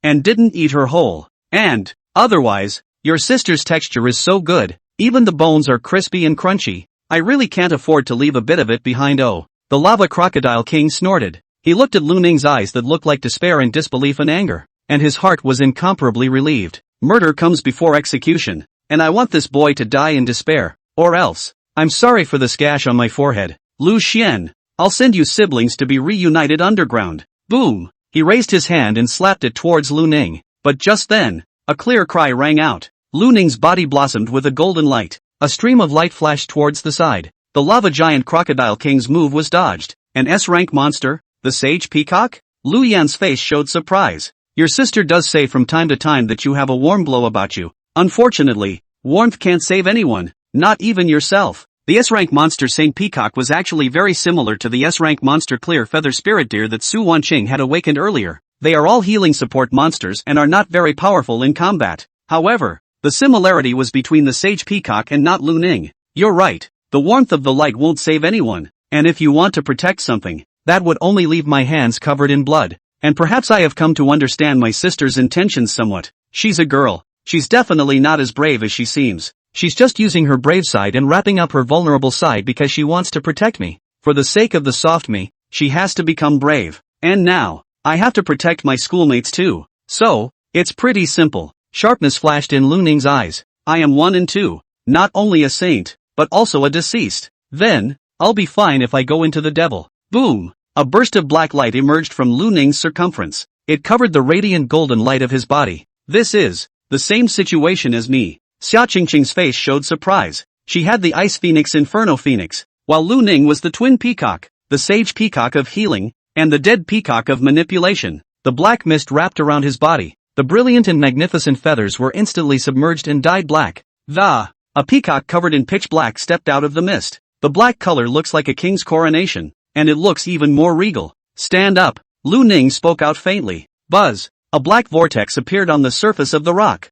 Speaker 1: And didn't eat her whole. And, otherwise, your sister's texture is so good, even the bones are crispy and crunchy. I really can't afford to leave a bit of it behind. Oh, the lava crocodile king snorted. He looked at Lu Ning's eyes that looked like despair and disbelief and anger, and his heart was incomparably relieved. Murder comes before execution, and I want this boy to die in despair, or else. I'm sorry for the gash on my forehead. Lu Xian, I'll send you siblings to be reunited underground. Boom! He raised his hand and slapped it towards Lu Ning, but just then, a clear cry rang out. Lu Ning's body blossomed with a golden light. A stream of light flashed towards the side. The lava giant crocodile king's move was dodged. An S-rank monster? The sage peacock? Lu Yan's face showed surprise. Your sister does say from time to time that you have a warm glow about you. Unfortunately, warmth can't save anyone, not even yourself. The S-rank monster Saint Peacock was actually very similar to the S-rank monster Clear Feather Spirit Deer that Su Wanqing had awakened earlier. They are all healing support monsters and are not very powerful in combat. However, the similarity was between the Sage Peacock and not Lu Ning. You're right, the warmth of the light won't save anyone, and if you want to protect something, that would only leave my hands covered in blood. And perhaps I have come to understand my sister's intentions somewhat. She's a girl. She's definitely not as brave as she seems. She's just using her brave side and wrapping up her vulnerable side because she wants to protect me. For the sake of the soft me, she has to become brave. And now, I have to protect my schoolmates too. So, it's pretty simple. Sharpness flashed in Lu Ning's eyes. I am 1 and 2. Not only a saint, but also a deceased. Then, I'll be fine if I go into the devil. Boom! A burst of black light emerged from Lu Ning's circumference. It covered the radiant golden light of his body. This is the same situation as me. Xia Qingqing's face showed surprise. She had the Ice Phoenix Inferno Phoenix, while Lu Ning was the Twin Peacock, the Sage Peacock of Healing, and the Dead Peacock of Manipulation. The black mist wrapped around his body. The brilliant and magnificent feathers were instantly submerged and dyed black. A peacock covered in pitch black stepped out of the mist. The black color looks like a king's coronation, and it looks even more regal. Stand up, Lu Ning spoke out faintly. Buzz! A black vortex appeared on the surface of the rock.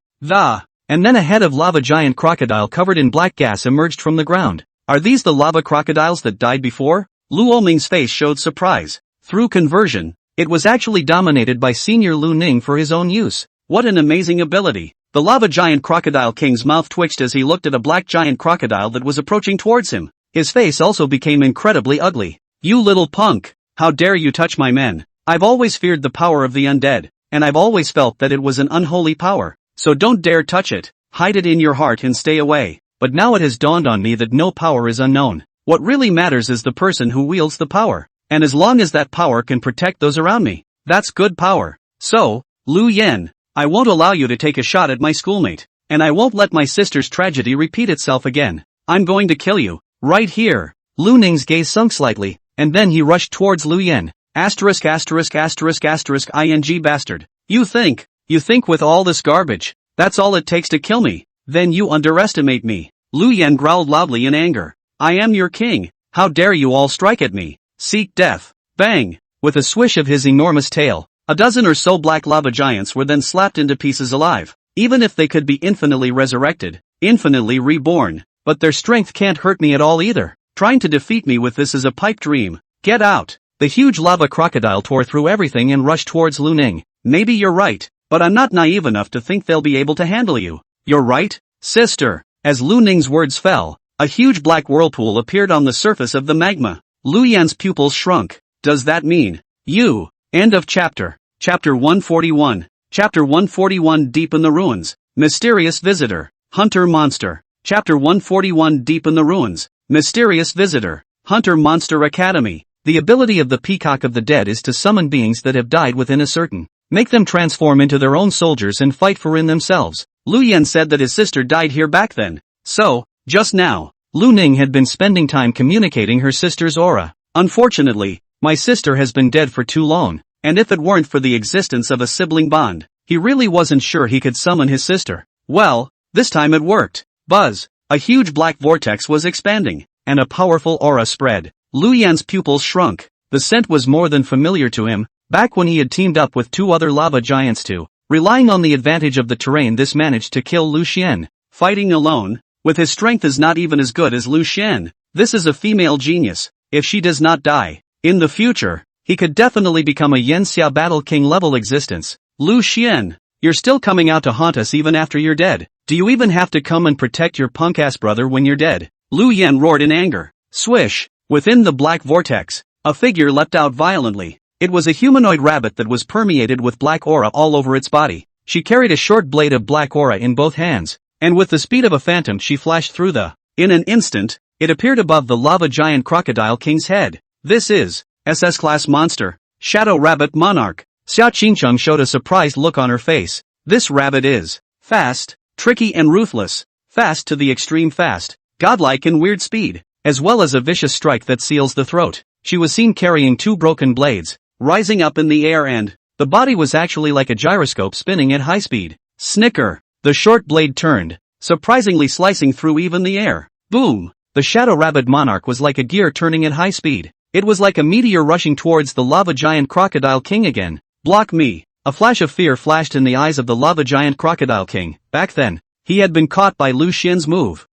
Speaker 1: And then a head of lava giant crocodile covered in black gas emerged from the ground. Are these the lava crocodiles that died before? Luo Ming's face showed surprise. Through conversion, it was actually dominated by Senior Lu Ning for his own use. What an amazing ability! The lava giant crocodile king's mouth twitched as he looked at a black giant crocodile that was approaching towards him. His face also became incredibly ugly. You little punk! How dare you touch my men! I've always feared the power of the undead, and I've always felt that it was an unholy power. So don't dare touch it. Hide it in your heart and stay away. But now it has dawned on me that no power is unknown. What really matters is the person who wields the power. And as long as that power can protect those around me, that's good power. So, Lu Yen, I won't allow you to take a shot at my schoolmate. And I won't let my sister's tragedy repeat itself again. I'm going to kill you. Right here. Lu Ning's gaze sunk slightly, and then he rushed towards Lu Yen. Asterisk asterisk asterisk asterisk ing bastard. You think with all this garbage, that's all it takes to kill me? Then you underestimate me. Lu Yen growled loudly in anger. I am your king. How dare you all strike at me? Seek death. Bang! With a swish of his enormous tail, a dozen or so black lava giants were then slapped into pieces alive. Even if they could be infinitely resurrected, infinitely reborn, but their strength can't hurt me at all either. Trying to defeat me with this is a pipe dream. Get out! The huge lava crocodile tore through everything and rushed towards Lu Ning. Maybe you're right, but I'm not naive enough to think they'll be able to handle you. You're right, sister. As Lu Ning's words fell, a huge black whirlpool appeared on the surface of the magma. Lu Yan's pupils shrunk. Does that mean you? End of chapter. Chapter 141. Chapter 141 Deep in the Ruins. Mysterious Visitor. Hunter Monster. Chapter 141 Deep in the Ruins. Mysterious Visitor. Hunter Monster Academy. The ability of the Peacock of the Dead is to summon beings that have died within a certain. Make them transform into their own soldiers and fight for in themselves. Lu Yan said that his sister died here back then. So, just now, Lu Ning had been spending time communicating her sister's aura. Unfortunately, my sister has been dead for too long, and if it weren't for the existence of a sibling bond, he really wasn't sure he could summon his sister. Well, this time it worked. Buzz! A huge black vortex was expanding, and a powerful aura spread. Lu Yan's pupils shrunk. The scent was more than familiar to him, back when he had teamed up with two other lava giants too. Relying on the advantage of the terrain, this managed to kill Lu Xian. Fighting alone, with his strength is not even as good as Lu Xian. This is a female genius. If she does not die, in the future, he could definitely become a Yanxia Battle King level existence. Lu Xian, you're still coming out to haunt us even after you're dead. Do you even have to come and protect your punk-ass brother when you're dead? Lu Yan roared in anger. Swish! Within the black vortex, a figure leapt out violently. It was a humanoid rabbit that was permeated with black aura all over its body. She carried a short blade of black aura in both hands, and with the speed of a phantom she flashed through the. In an instant, it appeared above the lava giant crocodile king's head. This is SS-class monster, Shadow Rabbit Monarch. Xia Qingcheng showed a surprised look on her face. This rabbit is fast, tricky and ruthless, fast to the extreme fast, godlike and weird speed, as well as a vicious strike that seals the throat. She was seen carrying two broken blades, rising up in the air, and the body was actually like a gyroscope spinning at high speed. Snicker! The short blade turned, surprisingly slicing through even the air. Boom! The Shadow Rabbit Monarch was like a gear turning at high speed. It was like a meteor rushing towards the lava giant crocodile king again. Block me! A flash of fear flashed in the eyes of the lava giant crocodile king. Back then, he had been caught by Lu Xian's move.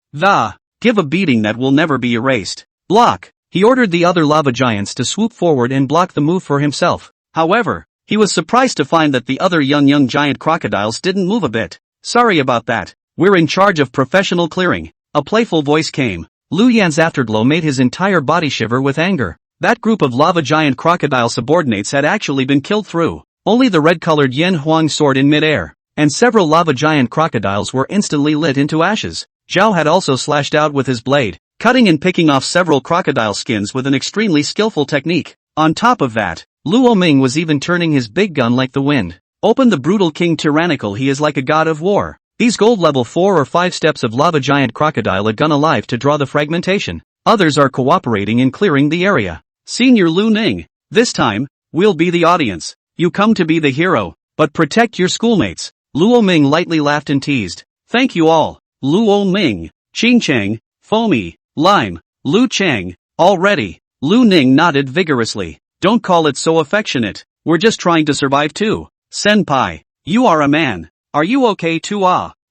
Speaker 1: Give a beating that will never be erased. Block! He ordered the other lava giants to swoop forward and block the move for himself. However, he was surprised to find that the other young giant crocodiles didn't move a bit. Sorry about that. We're in charge of professional clearing. A playful voice came. Lu Yan's afterglow made his entire body shiver with anger. That group of lava giant crocodile subordinates had actually been killed through. Only the red-colored Yen Huang soared in mid-air, and several lava giant crocodiles were instantly lit into ashes. Zhao had also slashed out with his blade, cutting and picking off several crocodile skins with an extremely skillful technique. On top of that, Luo Ming was even turning his big gun like the wind. Open the brutal king tyrannical, he is like a god of war. These gold level 4 or 5 steps of lava giant crocodile a gun alive to draw the fragmentation. Others are cooperating in clearing the area. Senior Lu Ning, this time, we'll be the audience. You come to be the hero, but protect your schoolmates. Luo Ming lightly laughed and teased. Thank you all. Luo Ming, Qing Cheng, Foamy, Lime, Lu Cheng, all ready. Lu Ning nodded vigorously. Don't call it so affectionate. We're just trying to survive too. Senpai, you are a man. Are you okay too?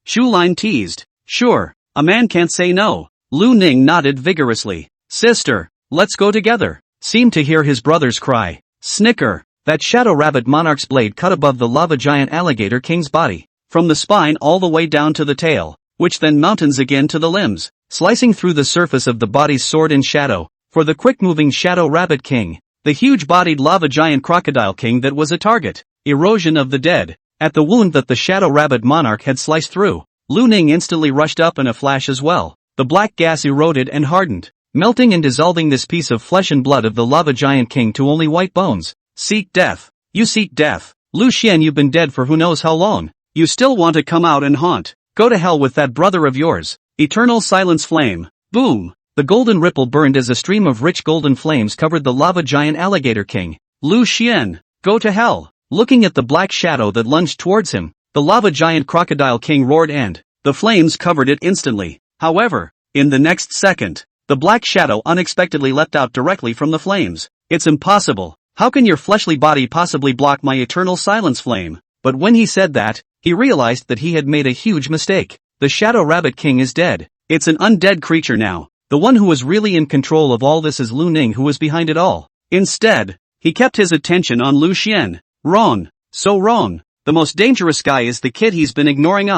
Speaker 1: Shu Lin teased. Sure, a man can't say no. Lu Ning nodded vigorously. Sister, let's go together. Seemed to hear his brother's cry. Snicker. That shadow rabbit monarch's blade cut above the lava giant alligator king's body, from the spine all the way down to the tail, which then mountains again to the limbs, slicing through the surface of the body's sword in shadow. For the quick-moving shadow rabbit king, the huge-bodied lava giant crocodile king that was a target, erosion of the dead. At the wound that the shadow rabbit monarch had sliced through, Lu Ning instantly rushed up in a flash as well. The black gas eroded and hardened, melting and dissolving this piece of flesh and blood of the lava giant king to only white bones. Seek death. You seek death. Lu Xian, you've been dead for who knows how long. You still want to come out and haunt. Go to hell with that brother of yours. Eternal silence flame. Boom. The golden ripple burned as a stream of rich golden flames covered the lava giant alligator king. Lu Xian, go to hell. Looking at the black shadow that lunged towards him, the lava giant crocodile king roared and the flames covered it instantly. However, in the next second, the black shadow unexpectedly leapt out directly from the flames. It's impossible. How can your fleshly body possibly block my eternal silence flame? But when he said that, he realized that he had made a huge mistake. The Shadow Rabbit King is dead. It's an undead creature now. The one who was really in control of all this is Lu Ning, who was behind it all. Instead, he kept his attention on Lu Xian. Wrong. So wrong. The most dangerous guy is the kid he's been ignoring.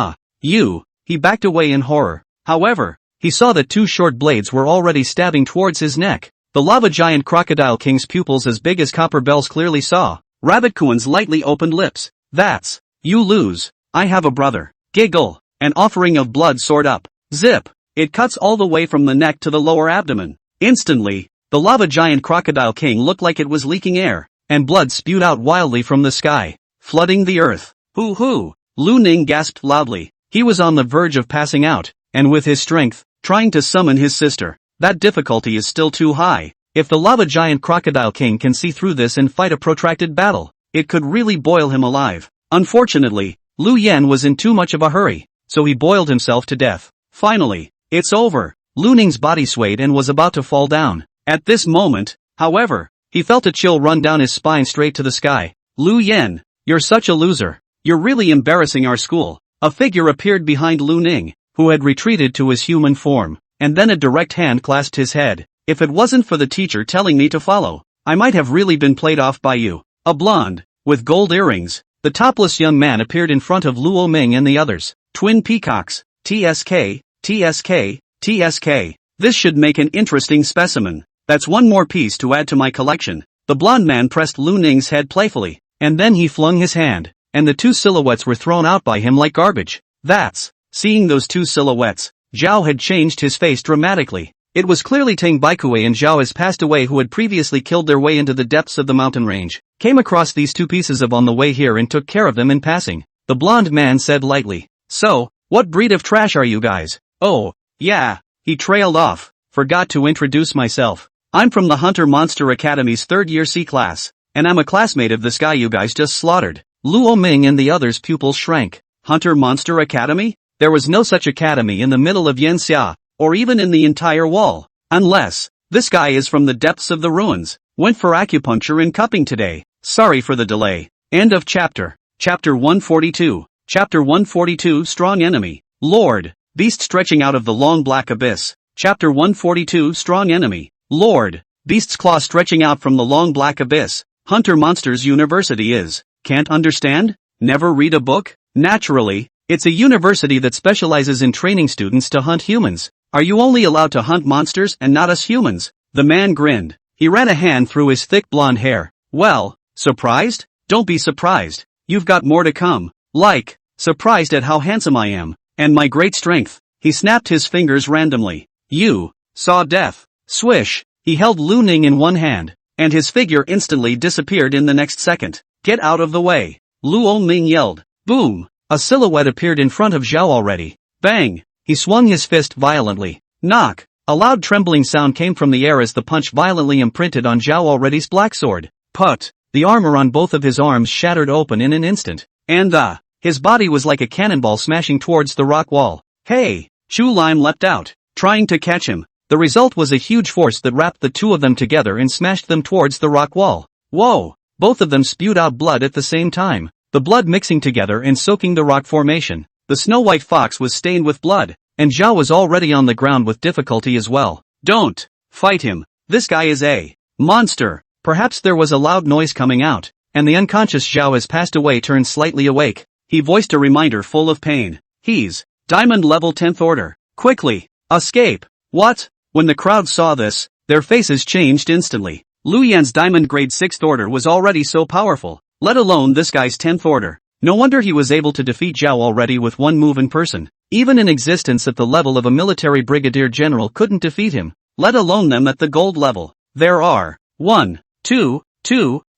Speaker 1: He backed away in horror. However, he saw that two short blades were already stabbing towards his neck. The lava giant crocodile king's pupils as big as copper bells clearly saw. Rabbit Kuan's lightly opened lips. That's, you lose. I have a brother. Giggle. An offering of blood soared up. Zip. It cuts all the way from the neck to the lower abdomen. Instantly, the lava giant crocodile king looked like it was leaking air, and blood spewed out wildly from the sky, flooding the earth. Hoo! Lu Ning gasped loudly. He was on the verge of passing out, and with his strength, trying to summon his sister. That difficulty is still too high. If the lava giant crocodile king can see through this and fight a protracted battle, it could really boil him alive. Unfortunately, Lu Yan was in too much of a hurry, so he boiled himself to death. Finally, it's over. Lu Ning's body swayed and was about to fall down. At this moment, however, he felt a chill run down his spine straight to the sky. Lu Yan, you're such a loser. You're really embarrassing our school. A figure appeared behind Lu Ning, who had retreated to his human form, and then a direct hand clasped his head. If it wasn't for the teacher telling me to follow, I might have really been played off by you. A blonde, with gold earrings, the topless young man appeared in front of Luo Ming and the others. Twin peacocks. TSK. This should make an interesting specimen. That's one more piece to add to my collection. The blonde man pressed Lu Ning's head playfully, and then he flung his hand, and the two silhouettes were thrown out by him like garbage. Seeing those two silhouettes, Zhao had changed his face dramatically. It was clearly Tang Baikue and Zhao has passed away, who had previously killed their way into the depths of the mountain range, came across these two pieces of on the way here and took care of them in passing. The blonde man said lightly. So, what breed of trash are you guys? Oh, yeah, he trailed off. Forgot to introduce myself. I'm from the Hunter Monster Academy's 3rd year C class, and I'm a classmate of this guy you guys just slaughtered. Luo Ming and the others' pupils shrank. Hunter Monster Academy? There was no such academy in the middle of Yanxia, or even in the entire wall. Unless, this guy is from the depths of the ruins. Went for acupuncture and cupping today. Sorry for the delay. End of chapter. Chapter 142. Chapter 142 Strong Enemy. Lord. Beast stretching out of the long black abyss. Chapter 142 Strong Enemy. Lord. Beast's claw stretching out from the long black abyss. Hunter Monsters University is. Can't understand? Never read a book? Naturally, it's a university that specializes in training students to hunt humans. Are you only allowed to hunt monsters and not us humans? The man grinned. He ran a hand through his thick blonde hair. Well, surprised? Don't be surprised. You've got more to come. Like, surprised at how handsome I am, and my great strength. He snapped his fingers randomly. You saw death. Swish. He held Lu Ning in one hand, and his figure instantly disappeared in the next second. Get out of the way. Luo Ming yelled. Boom. A silhouette appeared in front of Zhao already. Bang. He swung his fist violently. Knock. A loud trembling sound came from the air as the punch violently imprinted on Zhao already's black sword. Put. The armor on both of his arms shattered open in an instant. And his body was like a cannonball smashing towards the rock wall. Hey. Chu Lime leapt out, trying to catch him. The result was a huge force that wrapped the two of them together and smashed them towards the rock wall. Whoa. Both of them spewed out blood at the same time. the blood mixing together and soaking the rock formation. The snow-white fox was stained with blood, and Zhao was already on the ground with difficulty as well. Don't fight him. This guy is a monster. Perhaps there was a loud noise coming out, and the unconscious Zhao has passed away turned slightly awake. He voiced a reminder full of pain. He's Diamond level 10th order. Quickly, escape. What? When the crowd saw this, their faces changed instantly. Lu Yan's Diamond grade 6th order was already so powerful, let alone this guy's 10th order. No wonder he was able to defeat Zhao already with one move in person. Even in existence at the level of a military brigadier general couldn't defeat him, let alone them at the gold level. There are 1, 2,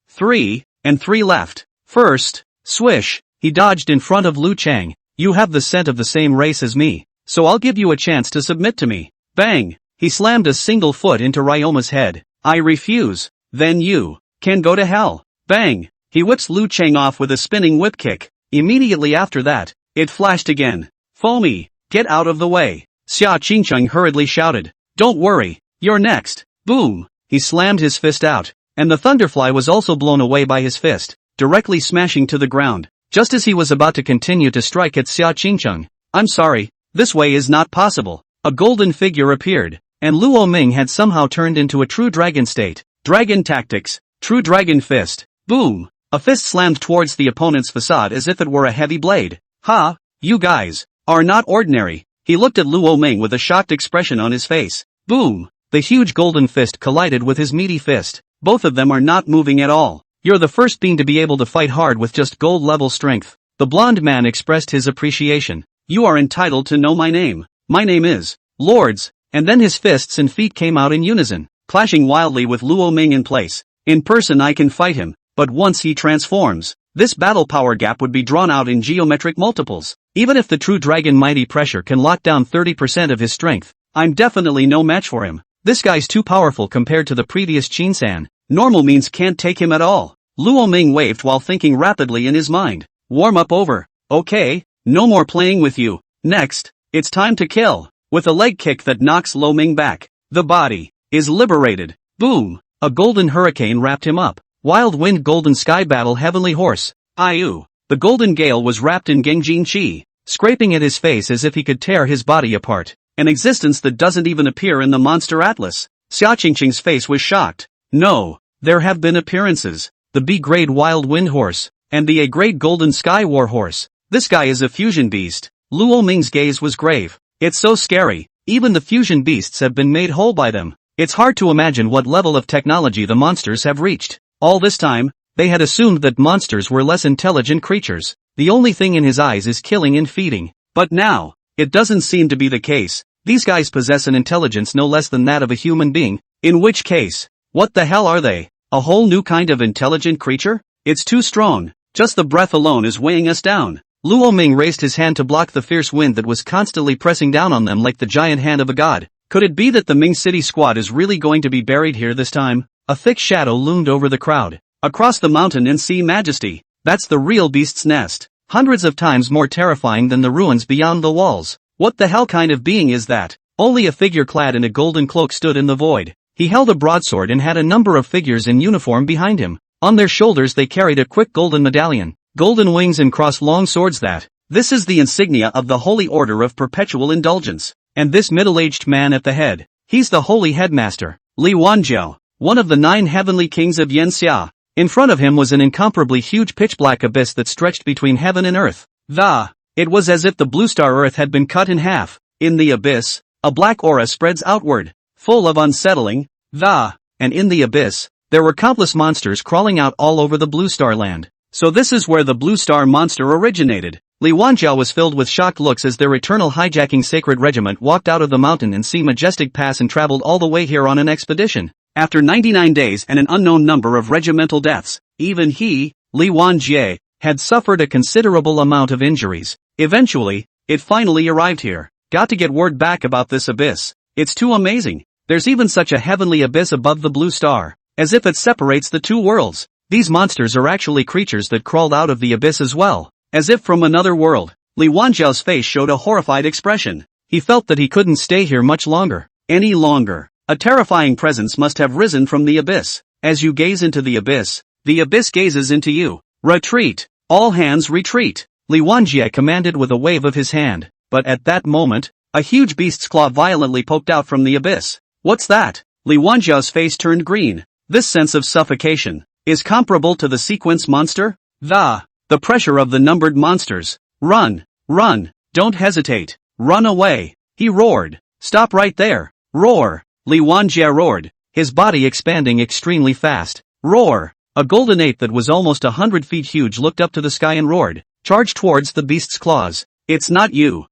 Speaker 1: 3, and 3 left. First, swish, he dodged in front of Lu Chang. You have the scent of the same race as me, so I'll give you a chance to submit to me. Bang! He slammed a single foot into Ryoma's head. I refuse. Then you can go to hell. Bang! He whips Lu Chang off with a spinning whip kick. Immediately after that, it flashed again. Foamy, get out of the way. Xia Qingcheng hurriedly shouted. Don't worry, you're next. Boom! He slammed his fist out, and the thunderfly was also blown away by his fist, directly smashing to the ground. Just as he was about to continue to strike at Xia Qingcheng. I'm sorry, this way is not possible. A golden figure appeared, and Luo Ming had somehow turned into a true dragon state. Dragon tactics, true dragon fist. Boom! A fist slammed towards the opponent's facade as if it were a heavy blade. Ha! You guys are not ordinary. He looked at Luo Ming with a shocked expression on his face. Boom! The huge golden fist collided with his meaty fist. Both of them are not moving at all. You're the first being to be able to fight hard with just gold level strength. The blonde man expressed his appreciation. You are entitled to know my name. My name is Lords. And then his fists and feet came out in unison, clashing wildly with Luo Ming in place. In person I can fight him, but once he transforms, this battle power gap would be drawn out in geometric multiples. Even if the true dragon mighty pressure can lock down 30% of his strength, I'm definitely no match for him. This guy's too powerful compared to the previous Qin-san. Normal means can't take him at all. Luo Ming waved while thinking rapidly in his mind. Warm up over. Okay, no more playing with you. Next, it's time to kill. With a leg kick that knocks Luo Ming back, the body is liberated. Boom! A golden hurricane wrapped him up. Wild wind golden sky battle heavenly horse. Ayu! The golden gale was wrapped in Gengjin Chi, scraping at his face as if he could tear his body apart. An existence that doesn't even appear in the monster atlas. Xia Qingqing's face was shocked. No, there have been appearances. The B-grade wild wind horse, and the A-grade golden sky war horse. This guy is a fusion beast. Luo Ming's gaze was grave. It's so scary. Even the fusion beasts have been made whole by them. It's hard to imagine what level of technology the monsters have reached. All this time, they had assumed that monsters were less intelligent creatures. The only thing in his eyes is killing and feeding. But now, it doesn't seem to be the case. These guys possess an intelligence no less than that of a human being. In which case, what the hell are they? A whole new kind of intelligent creature? It's too strong. Just the breath alone is weighing us down. Luo Ming raised his hand to block the fierce wind that was constantly pressing down on them like the giant hand of a god. Could it be that the Ming City squad is really going to be buried here this time? A thick shadow loomed over the crowd. Across the mountain and sea majesty. That's the real beast's nest. Hundreds of times more terrifying than the ruins beyond the walls. What the hell kind of being is that? Only a figure clad in a golden cloak stood in the void. He held a broadsword and had a number of figures in uniform behind him. On their shoulders they carried a quick golden medallion, golden wings and cross-long swords this is the insignia of the Holy Order of Perpetual Indulgence. And this middle-aged man at the head, he's the Holy Headmaster, Li Wanjiao, one of the 9 heavenly kings of Yanxia. In front of him was an incomparably huge pitch-black abyss that stretched between heaven and earth. It was as if the blue star earth had been cut in half. In the abyss, a black aura spreads outward, full of unsettling, and in the abyss, there were countless monsters crawling out all over the blue star land. So this is where the blue star monster originated. Li Wanjiao was filled with shocked looks as their eternal hijacking sacred regiment walked out of the mountain and sea majestic pass and traveled all the way here on an expedition. After 99 days and an unknown number of regimental deaths, even he, Li Wanjie, had suffered a considerable amount of injuries. Eventually, it finally arrived here. Got to get word back about this abyss. It's too amazing. There's even such a heavenly abyss above the blue star. As if it separates the two worlds. These monsters are actually creatures that crawled out of the abyss as well. As if from another world. Li Wanjiao's face showed a horrified expression. He felt that he couldn't stay here much longer. Any longer. A terrifying presence must have risen from the abyss. As you gaze into the abyss gazes into you. Retreat. All hands retreat, Li Wanjie commanded with a wave of his hand, but at that moment, a huge beast's claw violently poked out from the abyss. What's that? Li Wanjie's face turned green. This sense of suffocation is comparable to the sequence monster? The pressure of the numbered monsters. Run, run, don't hesitate, run away, he roared. Stop right there, roar, Li Wanjie roared, his body expanding extremely fast. Roar, a golden ape that was almost 100 feet huge looked up to the sky and roared, charged towards the beast's claws. It's not you,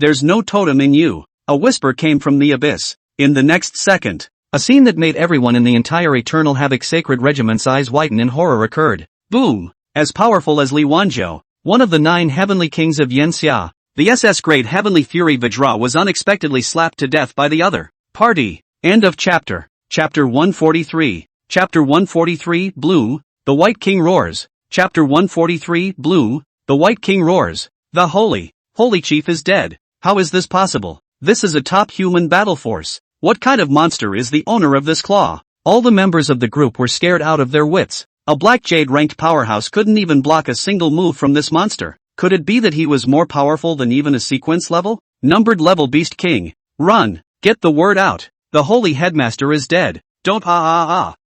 Speaker 1: there's no totem in you, a whisper came from the abyss. In the next second, a scene that made everyone in the entire Eternal Havoc Sacred Regiment's eyes widen in horror occurred. Boom! As powerful as Li Wanzhou, one of the 9 heavenly kings of Yanxia, the SS-grade Heavenly Fury Vajra was unexpectedly slapped to death by the other party. End of chapter. Chapter 143. Chapter 143, Bloom, the White King roars. Chapter 143, Bloom, the White King roars. The Holy Chief is dead. How is this possible? This is a top human battle force. What kind of monster is the owner of this claw? All the members of the group were scared out of their wits. A Black Jade ranked powerhouse couldn't even block a single move from this monster. Could it be that he was more powerful than even a sequence level? Numbered level Beast King. Run! Get the word out. The Holy Headmaster is dead. Don't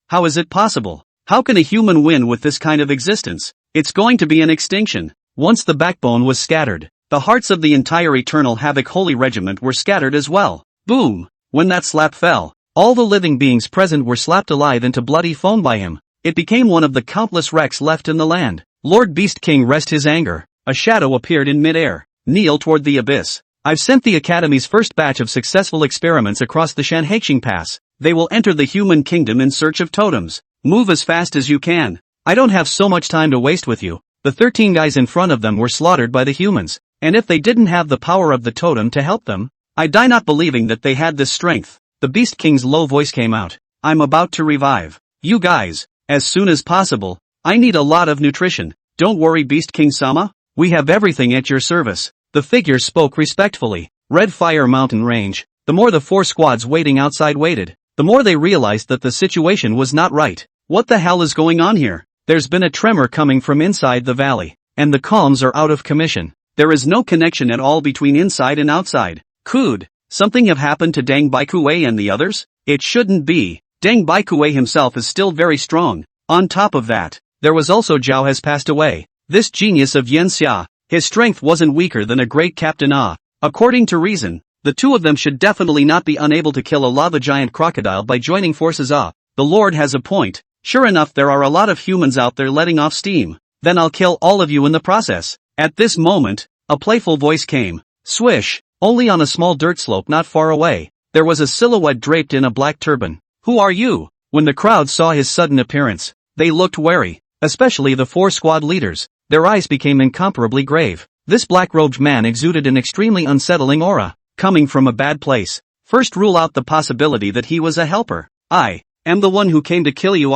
Speaker 1: How is it possible? How can a human win with this kind of existence? It's going to be an extinction. Once the backbone was scattered, the hearts of the entire Eternal Havoc Holy Regiment were scattered as well. Boom! When that slap fell, all the living beings present were slapped alive into bloody foam by him. It became one of the countless wrecks left in the land. Lord Beast King rest his anger. A shadow appeared in midair. Kneel toward the abyss. I've sent the Academy's first batch of successful experiments across the Shanhaixing Pass. They will enter the human kingdom in search of totems. Move as fast as you can. I don't have so much time to waste with you. The 13 guys in front of them were slaughtered by the humans, and if they didn't have the power of the totem to help them, I die not believing that they had this strength. The Beast King's low voice came out. I'm about to revive you guys, as soon as possible. I need a lot of nutrition. Don't worry Beast King-sama, we have everything at your service. The figure spoke respectfully. Red Fire Mountain Range. The more the 4 squads waiting outside waited, the more they realized that the situation was not right. What the hell is going on here? There's been a tremor coming from inside the valley, and the comms are out of commission. There is no connection at all between inside and outside. Could something have happened to Deng Baikue and the others? It shouldn't be. Deng Baikue himself is still very strong. On top of that, there was also Zhao has passed away. This genius of Yanxia, his strength wasn't weaker than a great Captain Ah. According to reason, the two of them should definitely not be unable to kill a lava giant crocodile by joining forces Ah. The Lord has a point. Sure enough, there are a lot of humans out there letting off steam. Then I'll kill all of you in the process. At this moment, a playful voice came. Swish. Only on a small dirt slope not far away, there was a silhouette draped in a black turban. Who are you? When the crowd saw his sudden appearance, they looked wary, especially the 4 squad leaders. Their eyes became incomparably grave. This black-robed man exuded an extremely unsettling aura, coming from a bad place. First rule out the possibility that he was a helper. I am the one who came to kill you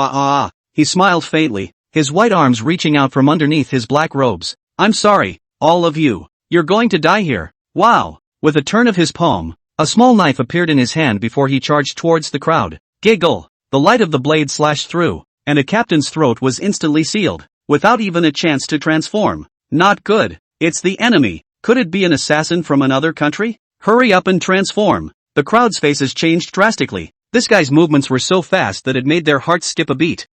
Speaker 1: He smiled faintly, his white arms reaching out from underneath his black robes. I'm sorry, all of you. You're going to die here. Wow. With a turn of his palm, a small knife appeared in his hand before he charged towards the crowd. Giggle! The light of the blade slashed through, and a captain's throat was instantly sealed, without even a chance to transform. Not good. It's the enemy. Could it be an assassin from another country? Hurry up and transform. The crowd's faces changed drastically. This guy's movements were so fast that it made their hearts skip a beat.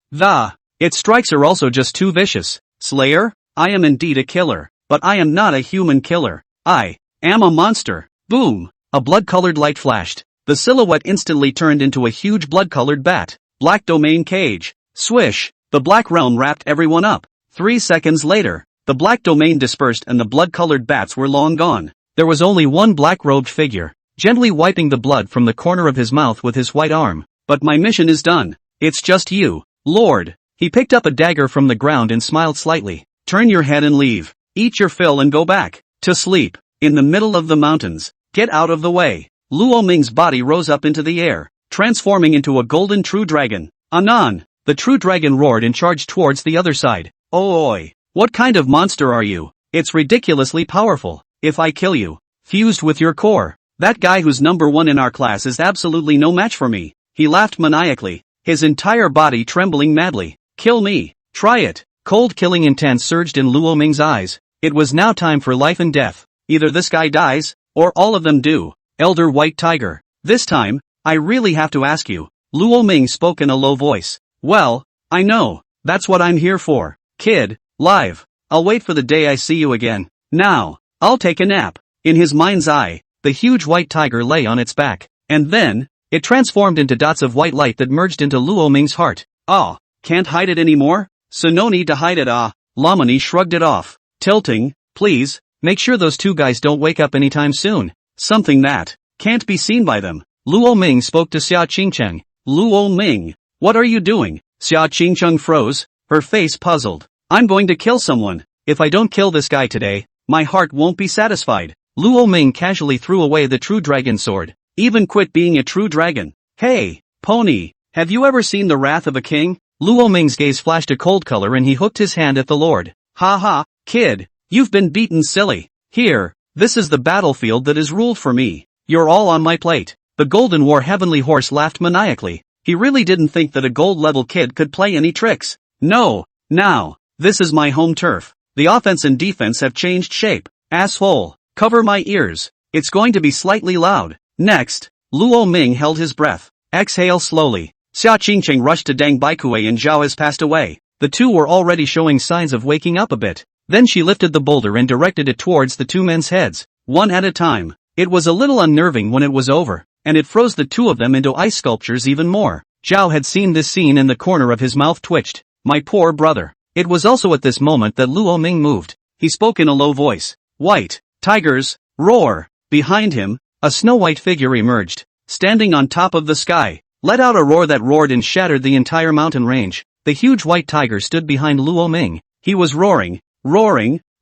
Speaker 1: Its strikes are also just too vicious. Slayer? I am indeed a killer, but I am not a human killer. I am a monster. Boom! A blood-colored light flashed. The silhouette instantly turned into a huge blood-colored bat. Black domain cage. Swish! The black realm wrapped everyone up. 3 seconds later, the black domain dispersed and the blood-colored bats were long gone. There was only one black-robed figure, gently wiping the blood from the corner of his mouth with his white arm. But my mission is done. It's just you, Lord. He picked up a dagger from the ground and smiled slightly. Turn your head and leave. Eat your fill and go back to sleep. In the middle of the mountains. Get out of the way. Luo Ming's body rose up into the air, transforming into a golden true dragon. Anan! The true dragon roared and charged towards the other side. Oi! What kind of monster are you? It's ridiculously powerful. If I kill you, fused with your core, that guy who's number 1 in our class is absolutely no match for me. He laughed maniacally, his entire body trembling madly. Kill me. Try it. Cold killing intent surged in Luo Ming's eyes. It was now time for life and death. Either this guy dies, or all of them do. Elder White Tiger. This time, I really have to ask you. Luo Ming spoke in a low voice. Well, I know. That's what I'm here for. Kid, live. I'll wait for the day I see you again. Now, I'll take a nap. In his mind's eye, the huge white tiger lay on its back. And then, it transformed into dots of white light that merged into Luo Ming's heart. Ah, can't hide it anymore? So no need to hide it. Lamani shrugged it off. Tilting, please, make sure those two guys don't wake up anytime soon. Something that can't be seen by them. Luo Ming spoke to Xia Qingcheng. Luo Ming, what are you doing? Xia Qingcheng froze, her face puzzled. I'm going to kill someone. If I don't kill this guy today, my heart won't be satisfied. Luo Ming casually threw away the true dragon sword. Even quit being a true dragon. Hey, pony, have you ever seen the wrath of a king? Luo Ming's gaze flashed a cold color and he hooked his hand at the lord. Ha ha, kid, you've been beaten silly. Here, this is the battlefield that is ruled for me. You're all on my plate. The Golden War Heavenly Horse laughed maniacally. He really didn't think that a gold-level kid could play any tricks. No, now, this is my home turf. The offense and defense have changed shape. Asshole, cover my ears. It's going to be slightly loud. Next, Luo Ming held his breath. Exhale slowly. Xia Qingcheng rushed to Deng Baikue and Zhao has passed away. The two were already showing signs of waking up a bit. Then she lifted the boulder and directed it towards the two men's heads, one at a time. It was a little unnerving when it was over, and it froze the two of them into ice sculptures even more. Zhao had seen this scene and the corner of his mouth twitched. My poor brother. It was also at this moment that Luo Ming moved. He spoke in a low voice. White, tigers, roar. Behind him, a snow-white figure emerged, standing on top of the sky. Let out a roar that roared and shattered the entire mountain range. The huge white tiger stood behind Luo Ming. He was roaring,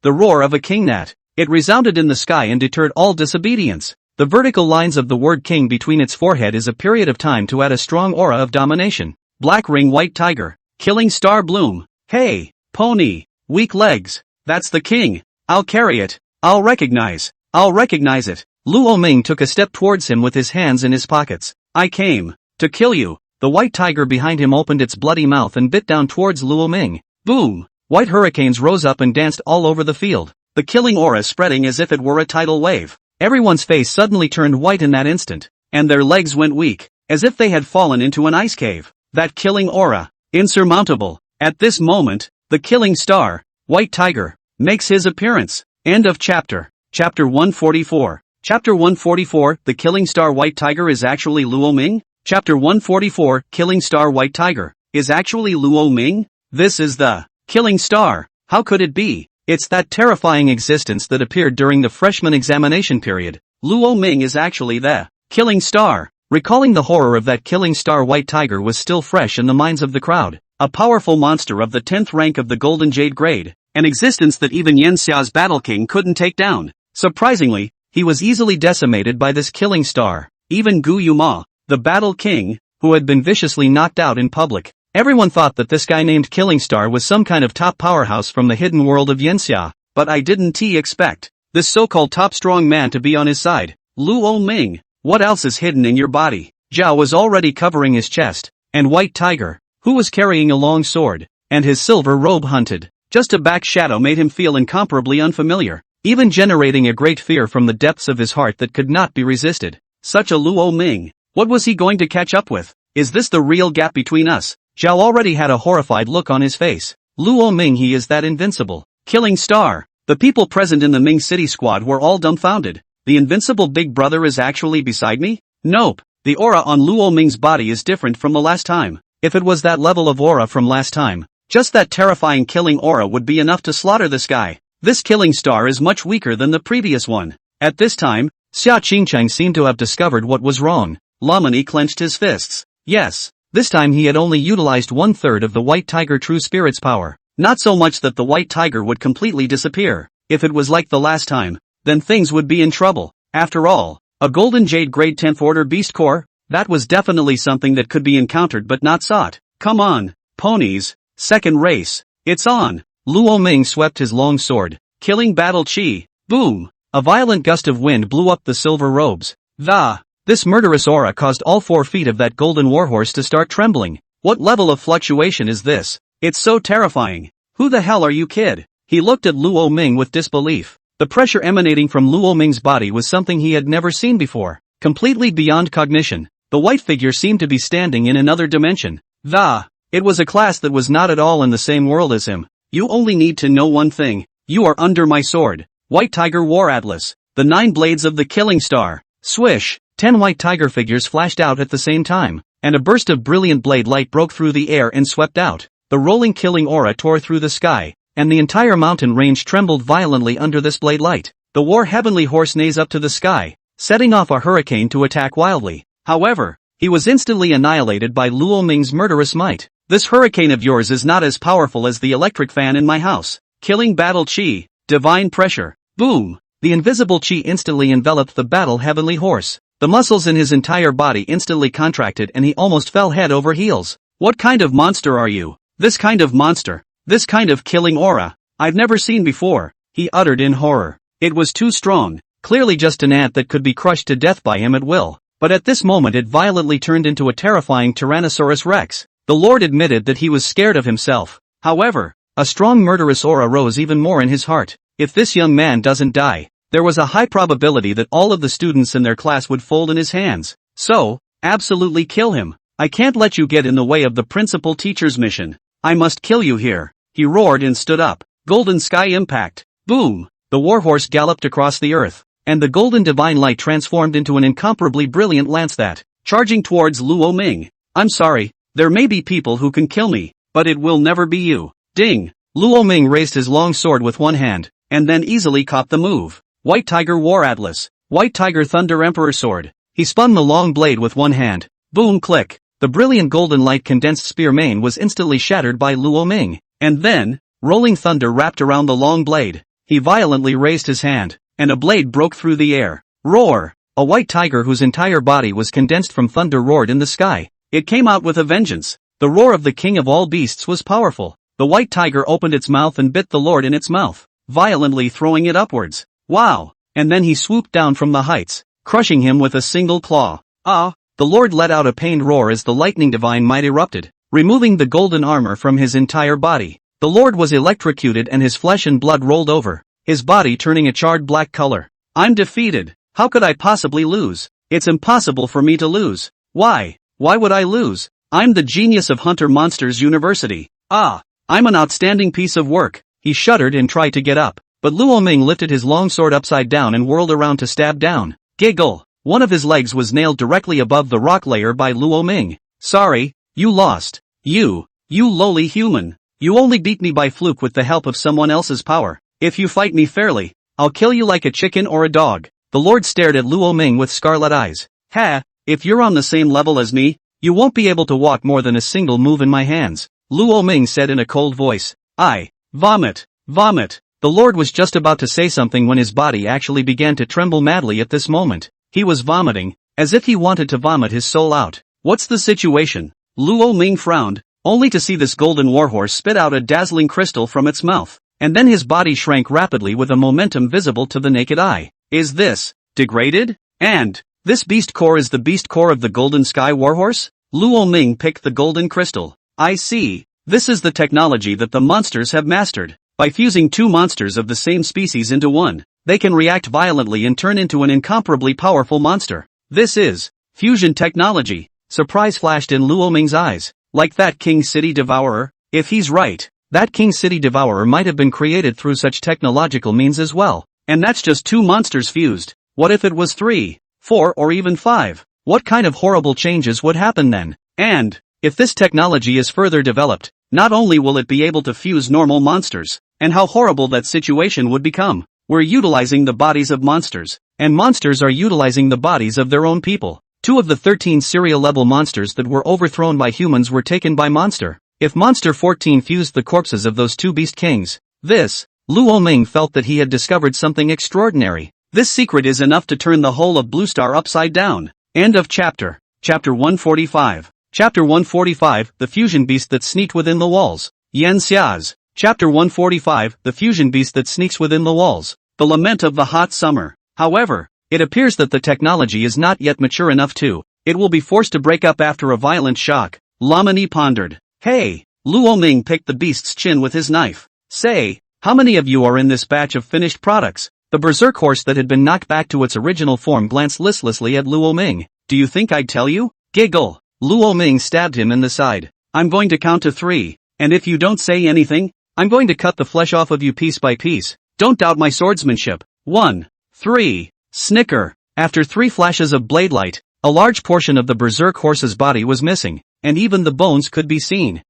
Speaker 1: the roar of a king gnat. It resounded in the sky and deterred all disobedience. The vertical lines of the word king between its forehead is a period of time to add a strong aura of domination. Black ring white tiger, killing star bloom. Hey, pony, weak legs. That's the king. I'll carry it. I'll recognize it. Luo Ming took a step towards him with his hands in his pockets. I came to kill you. The white tiger behind him opened its bloody mouth and bit down towards Luo Ming. Boom! White hurricanes rose up and danced all over the field, the killing aura spreading as if it were a tidal wave. Everyone's face suddenly turned white in that instant, and their legs went weak, as if they had fallen into an ice cave. That killing aura, insurmountable. At this moment, the killing star, White Tiger, makes his appearance. End of chapter. Chapter 144. Chapter 144, The Killing Star White Tiger is actually Luo Ming? Chapter 144, Killing Star White Tiger, is actually Luo Ming? This is the Killing Star. How could it be? It's that terrifying existence that appeared during the freshman examination period. Luo Ming is actually the Killing Star. Recalling the horror of that Killing Star White Tiger was still fresh in the minds of the crowd. A powerful monster of the 10th rank of the Golden Jade grade. An existence that even Yan Xia's Battle King couldn't take down. Surprisingly, he was easily decimated by this Killing Star. Even Gu Yuma, the Battle King, who had been viciously knocked out in public. Everyone thought that this guy named Killing Star was some kind of top powerhouse from the hidden world of Yanxia, but I didn't expect this so-called top strong man to be on his side. Luo Ming, what else is hidden in your body? Zhao was already covering his chest, and White Tiger, who was carrying a long sword, and his silver robe hunted. Just a back shadow made him feel incomparably unfamiliar, even generating a great fear from the depths of his heart that could not be resisted. Such a Luo Ming, what was he going to catch up with? Is this the real gap between us? Zhao already had a horrified look on his face. Luo Ming, he is that invincible Killing Star. The people present in the Ming City squad were all dumbfounded. The invincible big brother is actually beside me? Nope. The aura on Luo Ming's body is different from the last time. If it was that level of aura from last time, just that terrifying killing aura would be enough to slaughter this guy. This Killing Star is much weaker than the previous one. At this time, Xia Qingcheng seemed to have discovered what was wrong. Lamani clenched his fists. Yes. This time he had only utilized 1/3 of the White Tiger True Spirit's power. Not so much that the White Tiger would completely disappear. If it was like the last time, then things would be in trouble. After all, a Golden Jade Grade 10th Order Beast Core? That was definitely something that could be encountered but not sought. Come on, ponies, second race, it's on. Luo Ming swept his long sword, killing Battle Chi. Boom! A violent gust of wind blew up the silver robes. This murderous aura caused all 4 feet of that golden warhorse to start trembling. What level of fluctuation is this? It's so terrifying. Who the hell are you, kid? He looked at Luo Ming with disbelief. The pressure emanating from Luo Ming's body was something he had never seen before. Completely beyond cognition, the white figure seemed to be standing in another dimension. It was a class that was not at all in the same world as him. You only need to know one thing. You are under my sword. White Tiger War Atlas. The 9 blades of the Killing Star. Swish! 10 white tiger figures flashed out at the same time, and a burst of brilliant blade light broke through the air and swept out. The rolling killing aura tore through the sky, and the entire mountain range trembled violently under this blade light. The war heavenly horse neighs up to the sky, setting off a hurricane to attack wildly. However, he was instantly annihilated by Luo Ming's murderous might. This hurricane of yours is not as powerful as the electric fan in my house. Killing battle chi. Divine pressure. Boom! The invisible chi instantly enveloped the battle heavenly horse. The muscles in his entire body instantly contracted and he almost fell head over heels. What kind of monster are you? This kind of monster. This kind of killing aura. I've never seen before, he uttered in horror. It was too strong, clearly just an ant that could be crushed to death by him at will. But at this moment it violently turned into a terrifying Tyrannosaurus Rex. The Lord admitted that he was scared of himself. However, a strong murderous aura rose even more in his heart. If this young man doesn't die, there was a high probability that all of the students in their class would fold in his hands. So, absolutely kill him. I can't let you get in the way of the principal teacher's mission. I must kill you here. He roared and stood up. Golden sky impact. Boom! The warhorse galloped across the earth, and the golden divine light transformed into an incomparably brilliant lance that, charging towards Luo Ming. I'm sorry, there may be people who can kill me, but it will never be you. Ding! Luo Ming raised his long sword with one hand, and then easily caught the move. White Tiger War Atlas. White Tiger Thunder Emperor Sword. He spun the long blade with one hand. Boom click. The brilliant golden light condensed spear mane was instantly shattered by Luo Ming. And then, rolling thunder wrapped around the long blade. He violently raised his hand, and a blade broke through the air. Roar! A white tiger whose entire body was condensed from thunder roared in the sky. It came out with a vengeance. The roar of the king of all beasts was powerful. The white tiger opened its mouth and bit the Lord in its mouth, violently throwing it upwards. Wow! And then he swooped down from the heights, crushing him with a single claw. The Lord let out a pained roar as the lightning divine might erupted, removing the golden armor from his entire body. The Lord was electrocuted and his flesh and blood rolled over, his body turning a charred black color. I'm defeated. How could I possibly lose? It's impossible for me to lose. Why? Why would I lose? I'm the genius of Hunter Monsters University. I'm an outstanding piece of work. He shuddered and tried to get up. But Luo Ming lifted his long sword upside down and whirled around to stab down. Giggle! One of his legs was nailed directly above the rock layer by Luo Ming. Sorry, you lost. You lowly human. You only beat me by fluke with the help of someone else's power. If you fight me fairly, I'll kill you like a chicken or a dog. The Lord stared at Luo Ming with scarlet eyes. If you're on the same level as me, you won't be able to walk more than a single move in my hands, Luo Ming said in a cold voice. Vomit. Vomit. The Lord was just about to say something when his body actually began to tremble madly at this moment. He was vomiting, as if he wanted to vomit his soul out. What's the situation? Luo Ming frowned, only to see this golden warhorse spit out a dazzling crystal from its mouth, and then his body shrank rapidly with a momentum visible to the naked eye. Is this degraded? And this beast core is the beast core of the golden sky warhorse? Luo Ming picked the golden crystal. I see. This is the technology that the monsters have mastered. By fusing two monsters of the same species into one, they can react violently and turn into an incomparably powerful monster. This is fusion technology. Surprise flashed in Luo Ming's eyes. Like that King City Devourer? If he's right, that King City Devourer might have been created through such technological means as well. And that's just two monsters fused. What if it was 3, 4 or even 5? What kind of horrible changes would happen then? And if this technology is further developed, not only will it be able to fuse normal monsters, and how horrible that situation would become. We're utilizing the bodies of monsters, and monsters are utilizing the bodies of their own people. 2 of the 13 serial-level monsters that were overthrown by humans were taken by Monster. If Monster 14 fused the corpses of those 2 Beast Kings, Luo Ming felt that he had discovered something extraordinary. This secret is enough to turn the whole of Blue Star upside down. End of chapter. Chapter 145. Chapter 145, The Fusion Beast That Sneaked Within the Walls. Yan Xia's. Chapter 145, The Fusion Beast That Sneaks Within the Walls. The Lament of the Hot Summer. However, it appears that the technology is not yet mature enough to. It will be forced to break up after a violent shock. Lamani pondered. Hey! Luo Ming picked the beast's chin with his knife. Say, how many of you are in this batch of finished products? The berserk horse that had been knocked back to its original form glanced listlessly at Luo Ming. Do you think I'd tell you? Giggle. Luo Ming stabbed him in the side. I'm going to count to 3, and if you don't say anything, I'm going to cut the flesh off of you piece by piece. Don't doubt my swordsmanship. 1, 3, snicker. After 3 flashes of blade light, a large portion of the berserk horse's body was missing, and even the bones could be seen.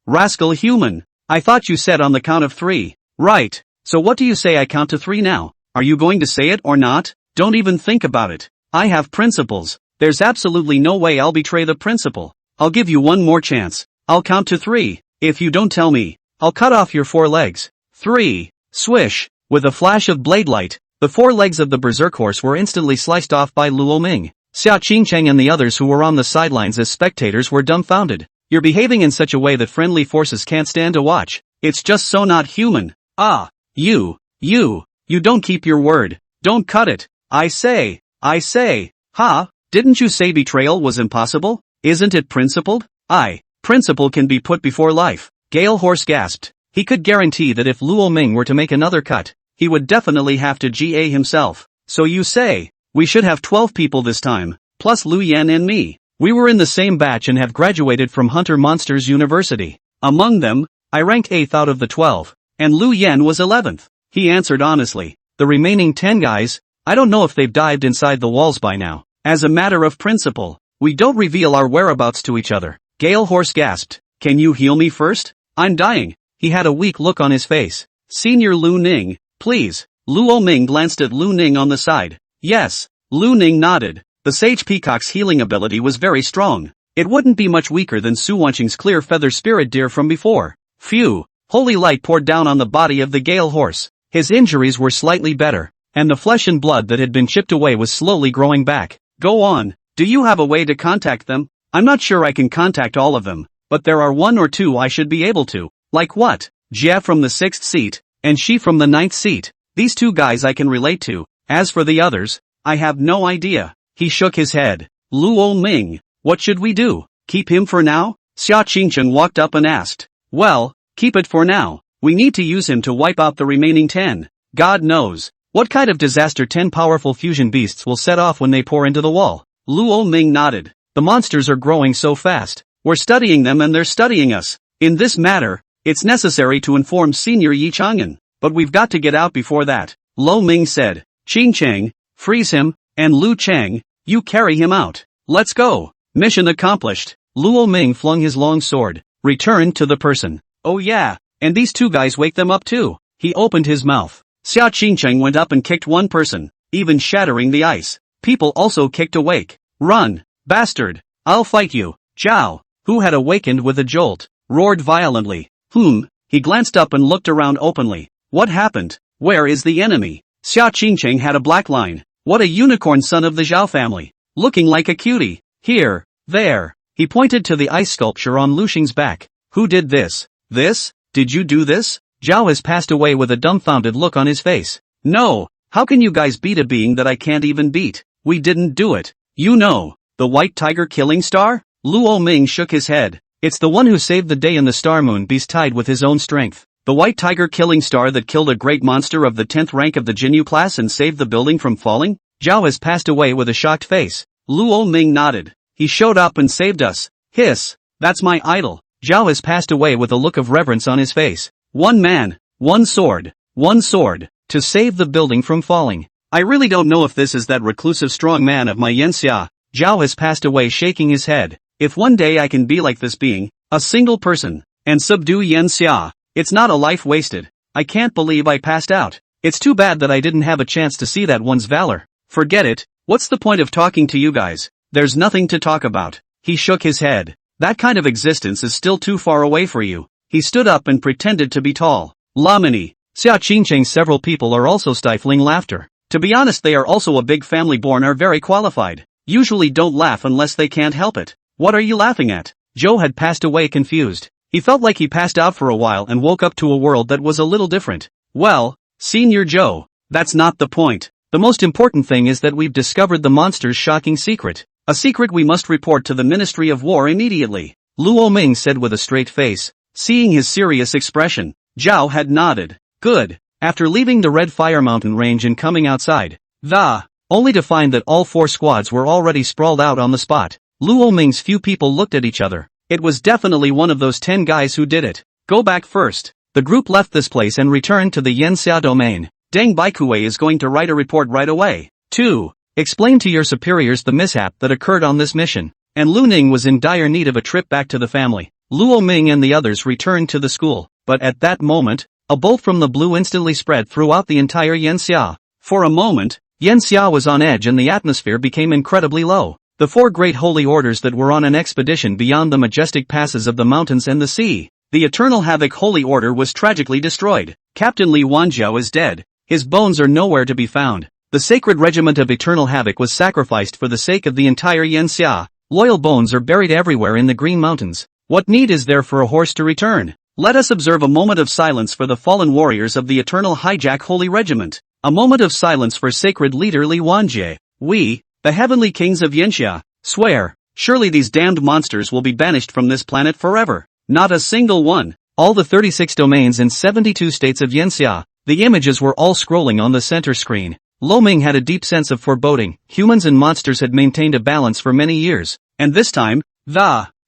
Speaker 1: Rascal human. I thought you said on the count of 3. Right. So what do you say I count to 3 now? Are you going to say it or not? Don't even think about it. I have principles. There's absolutely no way I'll betray the principle. I'll give you one more chance. I'll count to 3. If you don't tell me, I'll cut off your 4 legs. 3. Swish. With a flash of blade light, the 4 legs of the berserk horse were instantly sliced off by Luo Ming. Xia Qingcheng and the others who were on the sidelines as spectators were dumbfounded. You're behaving in such a way that friendly forces can't stand to watch. It's just so not human. You don't keep your word. Don't cut it. I say. Didn't you say betrayal was impossible? Isn't it principled? Principle can be put before life. Gale Horse gasped. He could guarantee that if Luo Ming were to make another cut, he would definitely have to GA himself. So you say, we should have 12 people this time, plus Lu Yan and me. We were in the same batch and have graduated from Hunter Monsters University. Among them, I rank 8th out of the 12, and Lu Yan was 11th. He answered honestly. The remaining 10 guys, I don't know if they've dived inside the walls by now. As a matter of principle, we don't reveal our whereabouts to each other. Gale Horse gasped. Can you heal me first? I'm dying. He had a weak look on his face. Senior Lu Ning, please. Luo Ming glanced at Lu Ning on the side. Yes. Lu Ning nodded. The Sage Peacock's healing ability was very strong. It wouldn't be much weaker than Su Wanqing's clear feather spirit deer from before. Phew. Holy light poured down on the body of the Gale Horse. His injuries were slightly better, and the flesh and blood that had been chipped away was slowly growing back. Go on. Do you have a way to contact them? I'm not sure I can contact all of them, but there are 1 or 2 I should be able to. Like what? Jia from the 6th seat, and she from the 9th seat. These 2 guys I can relate to. As for the others, I have no idea. He shook his head. Luo Ming, what should we do? Keep him for now? Xia Qingcheng walked up and asked. Well, keep it for now. We need to use him to wipe out the remaining 10. God knows what kind of disaster 10 powerful fusion beasts will set off when they pour into the wall. Luo Ming nodded. The monsters are growing so fast. We're studying them and they're studying us. In this matter, it's necessary to inform Senior Yi Chang'an, but we've got to get out before that. Lo Ming said. Qingcheng, freeze him, and Lu Chang, you carry him out. Let's go. Mission accomplished. Luo Ming flung his long sword. Return to the person. Oh yeah, and these 2 guys wake them up too. He opened his mouth. Xia Qingcheng went up and kicked one person, even shattering the ice. People also kicked awake. Run, bastard. I'll fight you. Zhao, who had awakened with a jolt, roared violently. He glanced up and looked around openly. What happened? Where is the enemy? Xia Qingcheng had a black line. What a unicorn son of the Zhao family. Looking like a cutie. Here, there. He pointed to the ice sculpture on Lu Xing's back. Who did this? This? Did you do this? Zhao has passed away with a dumbfounded look on his face. No, how can you guys beat a being that I can't even beat? We didn't do it. You know, the white tiger killing star? Luo Ming shook his head. It's the one who saved the day in the star moon beast tied with his own strength. The white tiger killing star that killed a great monster of the 10th rank of the Jinyu class and saved the building from falling? Zhao has passed away with a shocked face. Luo Ming nodded. He showed up and saved us. Hiss. That's my idol. Zhao has passed away with a look of reverence on his face. One man, one sword, to save the building from falling. I really don't know if this is that reclusive strong man of my Yanxia. Zhao has passed away shaking his head. If one day I can be like this being, a single person, and subdue Yanxia, it's not a life wasted. I can't believe I passed out. It's too bad that I didn't have a chance to see that one's valor. Forget it. What's the point of talking to you guys? There's nothing to talk about. He shook his head. That kind of existence is still too far away for you. He stood up and pretended to be tall. Lamini, Xia Qingcheng. Several people are also stifling laughter. To be honest, they are also a big family born are very qualified. Usually don't laugh unless they can't help it. What are you laughing at? Zhou had passed away confused. He felt like he passed out for a while and woke up to a world that was a little different. Well, Senior Zhou, that's not the point. The most important thing is that we've discovered the monster's shocking secret. A secret we must report to the Ministry of War immediately. Luo Ming said with a straight face. Seeing his serious expression, Zhao had nodded. Good. After leaving the Red Fire Mountain range and coming outside, only to find that all 4 squads were already sprawled out on the spot. Luo Ming's few people looked at each other. It was definitely one of those 10 guys who did it. Go back first. The group left this place and returned to the Yanxia domain. Deng Baikue is going to write a report right away. 2. Explain to your superiors the mishap that occurred on this mission. And Lu Ning was in dire need of a trip back to the family. Luo Ming and the others returned to the school, but at that moment, a bolt from the blue instantly spread throughout the entire Yanxia. For a moment, Yanxia was on edge and the atmosphere became incredibly low. The 4 great holy orders that were on an expedition beyond the majestic passes of the mountains and the sea. The Eternal Havoc Holy Order was tragically destroyed. Captain Li Wanjiao is dead. His bones are nowhere to be found. The Sacred Regiment of Eternal Havoc was sacrificed for the sake of the entire Yanxia. Loyal bones are buried everywhere in the Green Mountains. What need is there for a horse to return? Let us observe a moment of silence for the fallen warriors of the Eternal Hijack Holy Regiment. A moment of silence for sacred leader Li Wanjie. We, the heavenly kings of Yanxia, swear, surely these damned monsters will be banished from this planet forever. Not a single one. All the 36 domains in 72 states of Yanxia. The images were all scrolling on the center screen. Lo Ming had a deep sense of foreboding. Humans and monsters had maintained a balance for many years. And this time,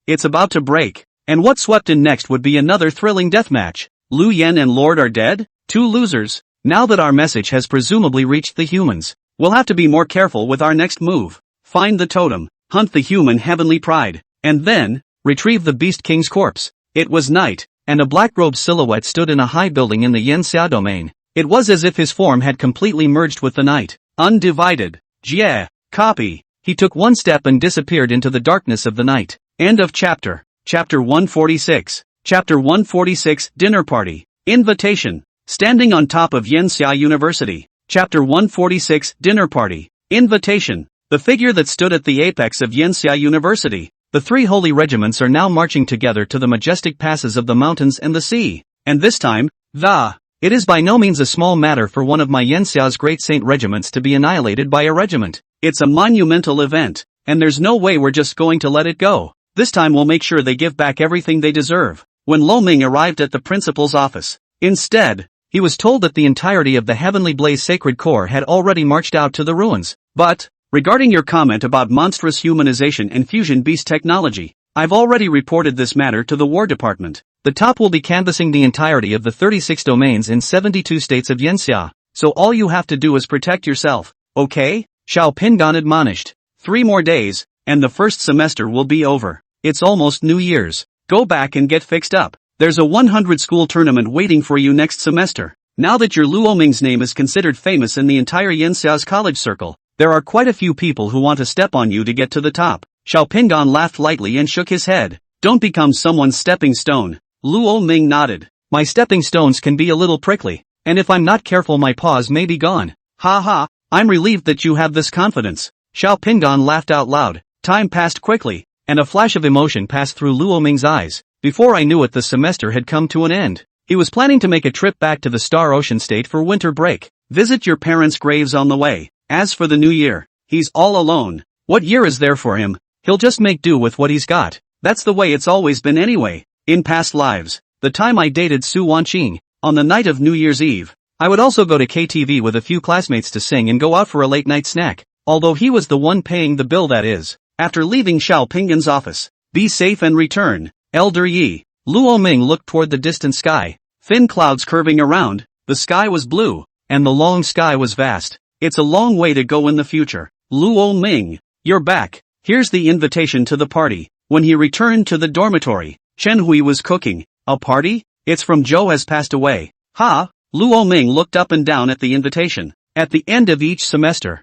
Speaker 1: it's about to break. And what swept in next would be another thrilling deathmatch. Lu Yen and Lord are dead? 2 losers. Now that our message has presumably reached the humans, we'll have to be more careful with our next move. Find the totem, hunt the human heavenly pride, and then, retrieve the Beast King's corpse. It was night, and a black-robed silhouette stood in a high building in the Yanxia domain. It was as if his form had completely merged with the night. Undivided. Jie. Copy. He took one step and disappeared into the darkness of the night. End of chapter. Chapter 146. Chapter 146, Dinner Party. Invitation. Standing on top of Yanxia University. Chapter 146, Dinner Party. Invitation. The figure that stood at the apex of Yanxia University. The 3 holy regiments are now marching together to the majestic passes of the mountains and the sea. And this time, it is by no means a small matter for one of my Yanxia's great saint regiments to be annihilated by a regiment. It's a monumental event, and there's no way we're just going to let it go. This time we'll make sure they give back everything they deserve. When Lo Ming arrived at the principal's office, instead, he was told that the entirety of the Heavenly Blaze Sacred Corps had already marched out to the ruins. But, regarding your comment about monstrous humanization and fusion beast technology, I've already reported this matter to the War Department. The top will be canvassing the entirety of the 36 domains in 72 states of Yanxia, so all you have to do is protect yourself, okay? Xiao Pingan admonished. 3 more days, and the first semester will be over. It's almost New Year's. Go back and get fixed up. There's a 100 school tournament waiting for you next semester. Now that your Luo Ming's name is considered famous in the entire Yanxia's college circle, there are quite a few people who want to step on you to get to the top. Xiao Pingan laughed lightly and shook his head. Don't become someone's stepping stone. Luo Ming nodded. My stepping stones can be a little prickly, and if I'm not careful my paws may be gone. Ha ha, I'm relieved that you have this confidence. Xiao Pingan laughed out loud. Time passed quickly, and a flash of emotion passed through Luo Ming's eyes. Before I knew it, the semester had come to an end. He was planning to make a trip back to the Star Ocean State for winter break. Visit your parents' graves on the way. As for the new year, he's all alone. What year is there for him? He'll just make do with what he's got. That's the way it's always been anyway. In past lives, the time I dated Su Wanqing, on the night of New Year's Eve, I would also go to KTV with a few classmates to sing and go out for a late night snack. Although he was the one paying the bill, that is. After leaving Xiao Pingan's office, be safe and return. Elder Yi. Luo Ming looked toward the distant sky. Thin clouds curving around, the sky was blue, and the long sky was vast. It's a long way to go in the future. Luo Ming, you're back. Here's the invitation to the party. When he returned to the dormitory, Chen Hui was cooking. A party? It's from Zhou has passed away. Ha! Luo Ming looked up and down at the invitation. At the end of each semester,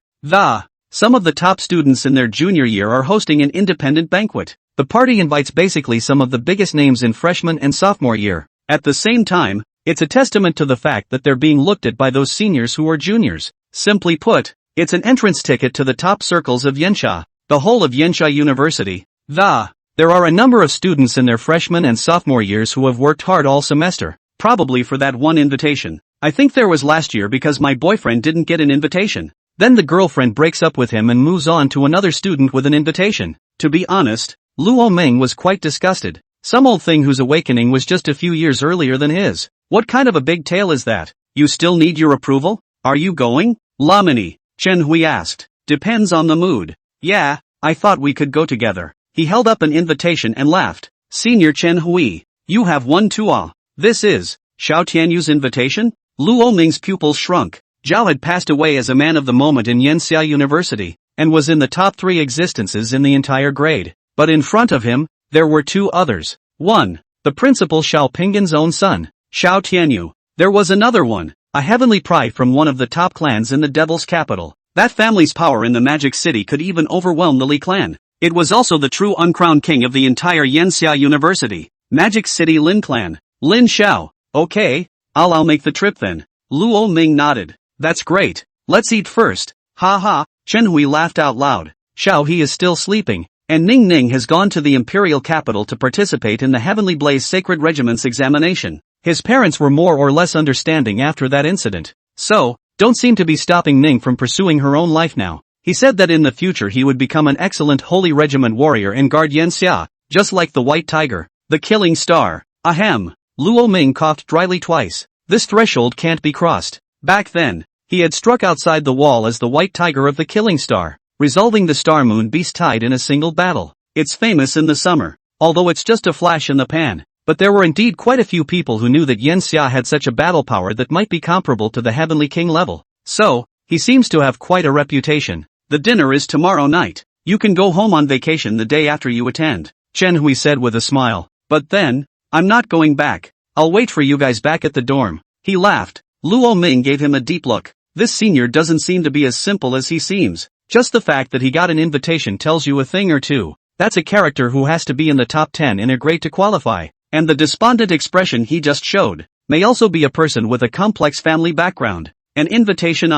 Speaker 1: some of the top students in their junior year are hosting an independent banquet. The party invites basically some of the biggest names in freshman and sophomore year. At the same time, it's a testament to the fact that they're being looked at by those seniors who are juniors. Simply put, it's an entrance ticket to the top circles of Yanxia, the whole of Yanxia University. There are a number of students in their freshman and sophomore years who have worked hard all semester, probably for that one invitation. I think there was last year because my boyfriend didn't get an invitation. Then the girlfriend breaks up with him and moves on to another student with an invitation. To be honest, Luo Ming was quite disgusted. Some old thing whose awakening was just a few years earlier than his. What kind of a big tale is that? You still need your approval? Are you going? Lamini, Chen Hui asked. Depends on the mood. Yeah, I thought we could go together. He held up an invitation and laughed. Senior Chen Hui, you have one too. This is Xiao Tianyu's invitation? Luo Ming's pupils shrunk. Zhao had passed away as a man of the moment in Yanxia University, and was in the top 3 existences in the entire grade. But in front of him, there were 2 others. 1. The principal Xiao Pinggan's own son, Xiao Tianyu. There was another one, a heavenly pride from one of the top clans in the Devil's capital. That family's power in the Magic City could even overwhelm the Li clan. It was also the true uncrowned king of the entire Yanxia University, Magic City Lin clan. Lin Xiao. Okay, I'll make the trip then. Luo Ming nodded. That's great. Let's eat first. Ha ha, Chen Hui laughed out loud. Xiao He is still sleeping, and Ning Ning has gone to the imperial capital to participate in the Heavenly Blaze Sacred Regiment's examination. His parents were more or less understanding after that incident. So, don't seem to be stopping Ning from pursuing her own life now. He said that in the future he would become an excellent Holy Regiment warrior and guard Yanxia, just like the White Tiger, the Killing Star. Ahem. Luo Ming coughed dryly twice. This threshold can't be crossed. Back then, he had struck outside the wall as the White Tiger of the Killing Star, resolving the Star Moon Beast Tide in a single battle. It's famous in the summer, although it's just a flash in the pan. But there were indeed quite a few people who knew that Yanxia had such a battle power that might be comparable to the Heavenly King level. So, he seems to have quite a reputation. The dinner is tomorrow night. You can go home on vacation the day after you attend, Chen Hui said with a smile. But then, I'm not going back. I'll wait for you guys back at the dorm. He laughed. Luo Ming gave him a deep look. This senior doesn't seem to be as simple as he seems. Just the fact that he got an invitation tells you a thing or two. That's a character who has to be in the top 10 in a grade to qualify. And the despondent expression he just showed may also be a person with a complex family background. An invitation.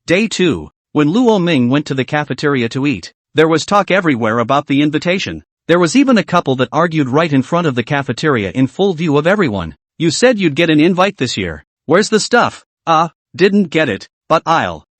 Speaker 1: Day 2. When Luo Ming went to the cafeteria to eat, there was talk everywhere about the invitation. There was even a couple that argued right in front of the cafeteria in full view of everyone. You said you'd get an invite this year. Where's the stuff? Didn't get it, but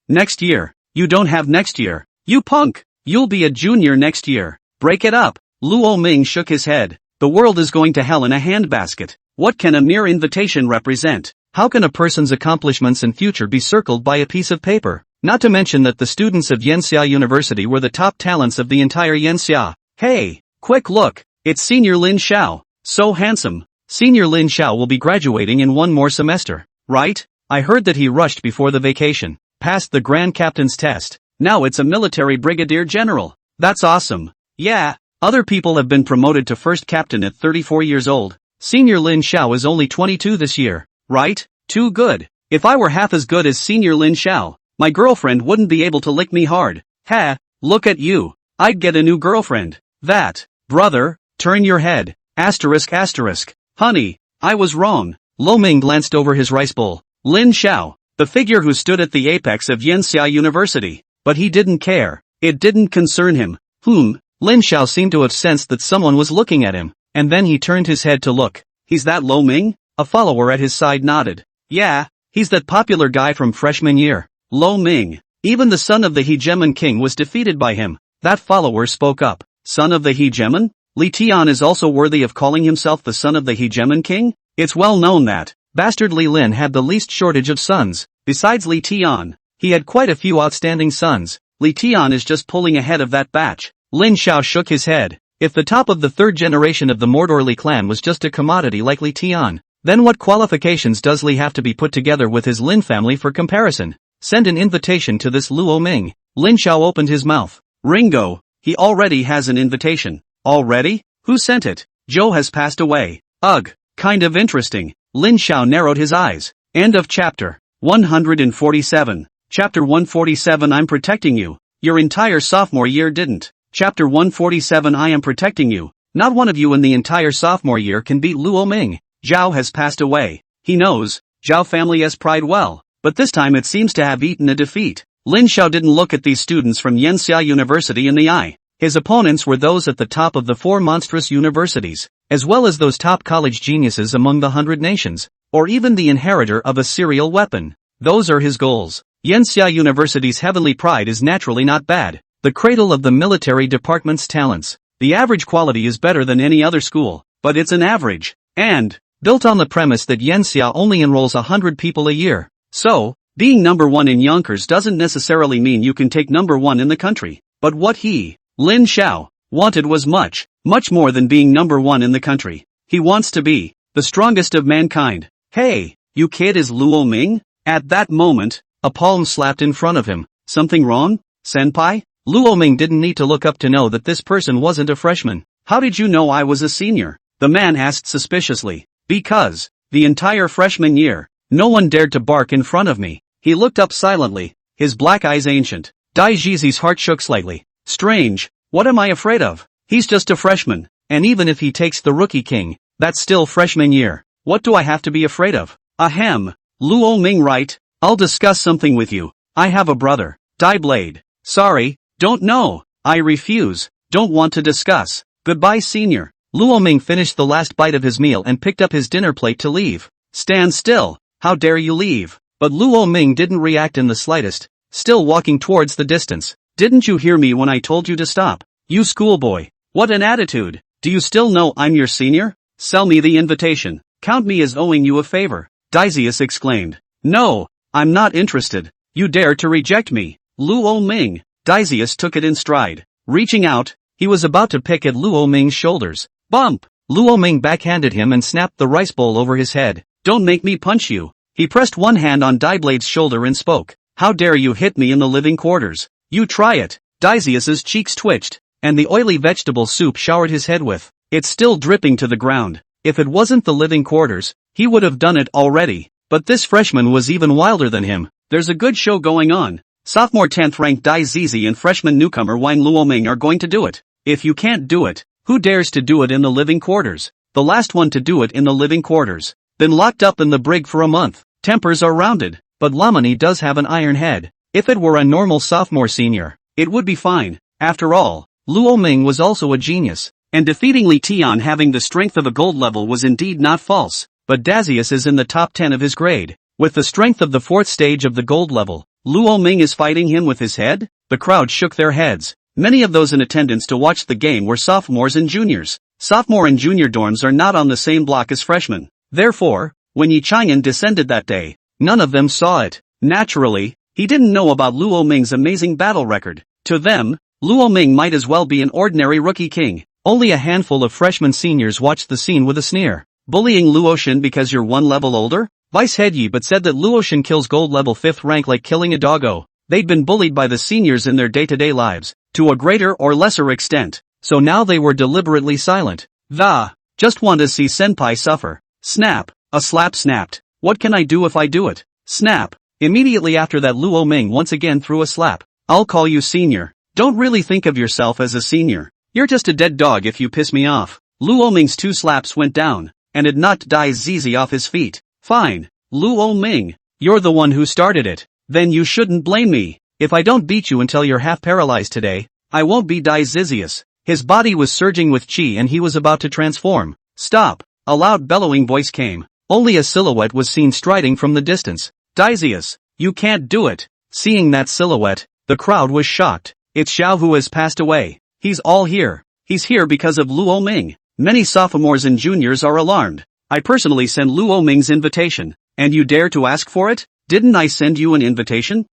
Speaker 1: next year. You don't have next year. You punk. You'll be a junior next year. Break it up. Luo Ming shook his head. The world is going to hell in a handbasket. What can a mere invitation represent? How can a person's accomplishments and future be circled by a piece of paper? Not to mention that the students of Yanxia University were the top talents of the entire Yanxia. Hey, quick look. It's Senior Lin Xiao. So handsome. Senior Lin Xiao will be graduating in 1 more semester. Right? I heard that he rushed before the vacation. Passed the Grand Captain's test. Now it's a military brigadier general. That's awesome. Yeah, other people have been promoted to first captain at 34 years old. Senior Lin Xiao is only 22 this year. Right? Too good. If I were half as good as Senior Lin Xiao, my girlfriend wouldn't be able to lick me hard. Ha, look at you. I'd get a new girlfriend. That, brother, turn your head. Asterisk. Honey, I was wrong. Lo Ming glanced over his rice bowl. Lin Xiao, the figure who stood at the apex of Yanxia University. But he didn't care. It didn't concern him. Lin Xiao seemed to have sensed that someone was looking at him, and then he turned his head to look. He's that Lo Ming? A follower at his side nodded. Yeah, he's that popular guy from freshman year. Lo Ming. Even the son of the Hegemon King was defeated by him. That follower spoke up. Son of the Hegemon? Li Tian is also worthy of calling himself the son of the Hegemon King? It's well known that Bastard Li Lin had the least shortage of sons. Besides Li Tian, he had quite a few outstanding sons. Li Tian is just pulling ahead of that batch. Lin Xiao shook his head. If the top of the 3rd generation of the Mordor Li clan was just a commodity like Li Tian, then what qualifications does Li have to be put together with his Lin family for comparison? Send an invitation to this Luo Ming. Lin Xiao opened his mouth. Ringo, he already has an invitation. Already? Who sent it? Joe has passed away. Ugh, kind of interesting. Lin Xiao narrowed his eyes. End of chapter. 147. Chapter 147. I'm protecting you. Your entire sophomore year didn't. Chapter 147. I am protecting you. Not one of you in the entire sophomore year can beat Luo Ming. Zhao has passed away. He knows. Zhao family has pride well, but this time it seems to have eaten a defeat. Lin Xiao didn't look at these students from Yanxia University in the eye. His opponents were those at the top of the 4 monstrous universities, as well as those top college geniuses among the 100 nations, or even the inheritor of a serial weapon. Those are his goals. Yanxia University's heavenly pride is naturally not bad, the cradle of the military department's talents. The average quality is better than any other school, but it's an average. And built on the premise that Yanxia only enrolls 100 people a year. So, being number 1 in Yonkers doesn't necessarily mean you can take number 1 in the country. But what he, Lin Xiao, wanted was much more than being number 1 in the country. He wants to be the strongest of mankind. Hey, you kid, is Luo Ming? At that moment, a palm slapped in front of him. Something wrong, senpai? Luo Ming didn't need to look up to know that this person wasn't a freshman. How did you know I was a senior? The man asked suspiciously. Because, the entire freshman year, no one dared to bark in front of me. He looked up silently, his black eyes ancient. Dai Jizi's heart shook slightly. Strange, what am I afraid of? He's just a freshman, and even if he takes the Rookie King, that's still freshman year. What do I have to be afraid of? Ahem, Luo Ming, right? I'll discuss something with you. I have a brother, Dai Blade. Sorry, don't know. I refuse, don't want to discuss. Goodbye, senior. Luo Ming finished the last bite of his meal and picked up his dinner plate to leave. Stand still, how dare you leave? But Luo Ming didn't react in the slightest, still walking towards the distance. Didn't you hear me when I told you to stop? You schoolboy, what an attitude. Do you still know I'm your senior? Sell me the invitation. Count me as owing you a favor. Daizius exclaimed. No, I'm not interested. You dare to reject me. Luo Ming. Daizius took it in stride. Reaching out, he was about to pick at Luo Ming's shoulders. Bump! Luo Ming backhanded him and snapped the rice bowl over his head. Don't make me punch you. He pressed one hand on Daiblade's shoulder and spoke. How dare you hit me in the living quarters? You try it. Daizius's cheeks twitched, and the oily vegetable soup showered his head with. It's still dripping to the ground. If it wasn't the living quarters, he would have done it already. But this freshman was even wilder than him. There's a good show going on. Sophomore 10th ranked Dai Zizi and freshman newcomer Wang Luoming are going to do it. If you can't do it, who dares to do it in the living quarters? The last one to do it in the living quarters. Been locked up in the brig for a month. Tempers are rounded, but Lamani does have an iron head. If it were a normal sophomore senior, it would be fine. After all, Luo Ming was also a genius, and defeating Li Tian having the strength of a gold level was indeed not false. But Daizius is in the top 10 of his grade. With the strength of the 4th stage of the gold level, Luo Ming is fighting him with his head? The crowd shook their heads. Many of those in attendance to watch the game were sophomores and juniors. Sophomore and junior dorms are not on the same block as freshmen. Therefore, when Yi Chang'an descended that day, none of them saw it. Naturally, he didn't know about Luo Ming's amazing battle record. To them, Luo Ming might as well be an ordinary rookie king. Only a handful of freshman seniors watched the scene with a sneer. Bullying Luoshin because you're one level older? Vice Head Yi but said that Luoshin kills gold level 5th rank like killing a doggo. They'd been bullied by the seniors in their day-to-day lives, to a greater or lesser extent, so now they were deliberately silent. Just want to see senpai suffer. Snap. A slap snapped. What can I do if I do it? Snap. Immediately after that Luo Ming once again threw a slap. I'll call you senior. Don't really think of yourself as a senior. You're just a dead dog if you piss me off. Luo Ming's 2 slaps went down, and it knocked Dai Zizi off his feet. Fine. Luo Ming. You're the one who started it. Then you shouldn't blame me. If I don't beat you until you're half paralyzed today, I won't be Dai Zizius. His body was surging with chi and he was about to transform. Stop. A loud bellowing voice came. Only a silhouette was seen striding from the distance. Daizius, you can't do it. Seeing that silhouette, the crowd was shocked. It's Xiao who has passed away. He's all here. He's here because of Luo Ming. Many sophomores and juniors are alarmed. I personally sent Luo Ming's invitation. And you dare to ask for it? Didn't I send you an invitation?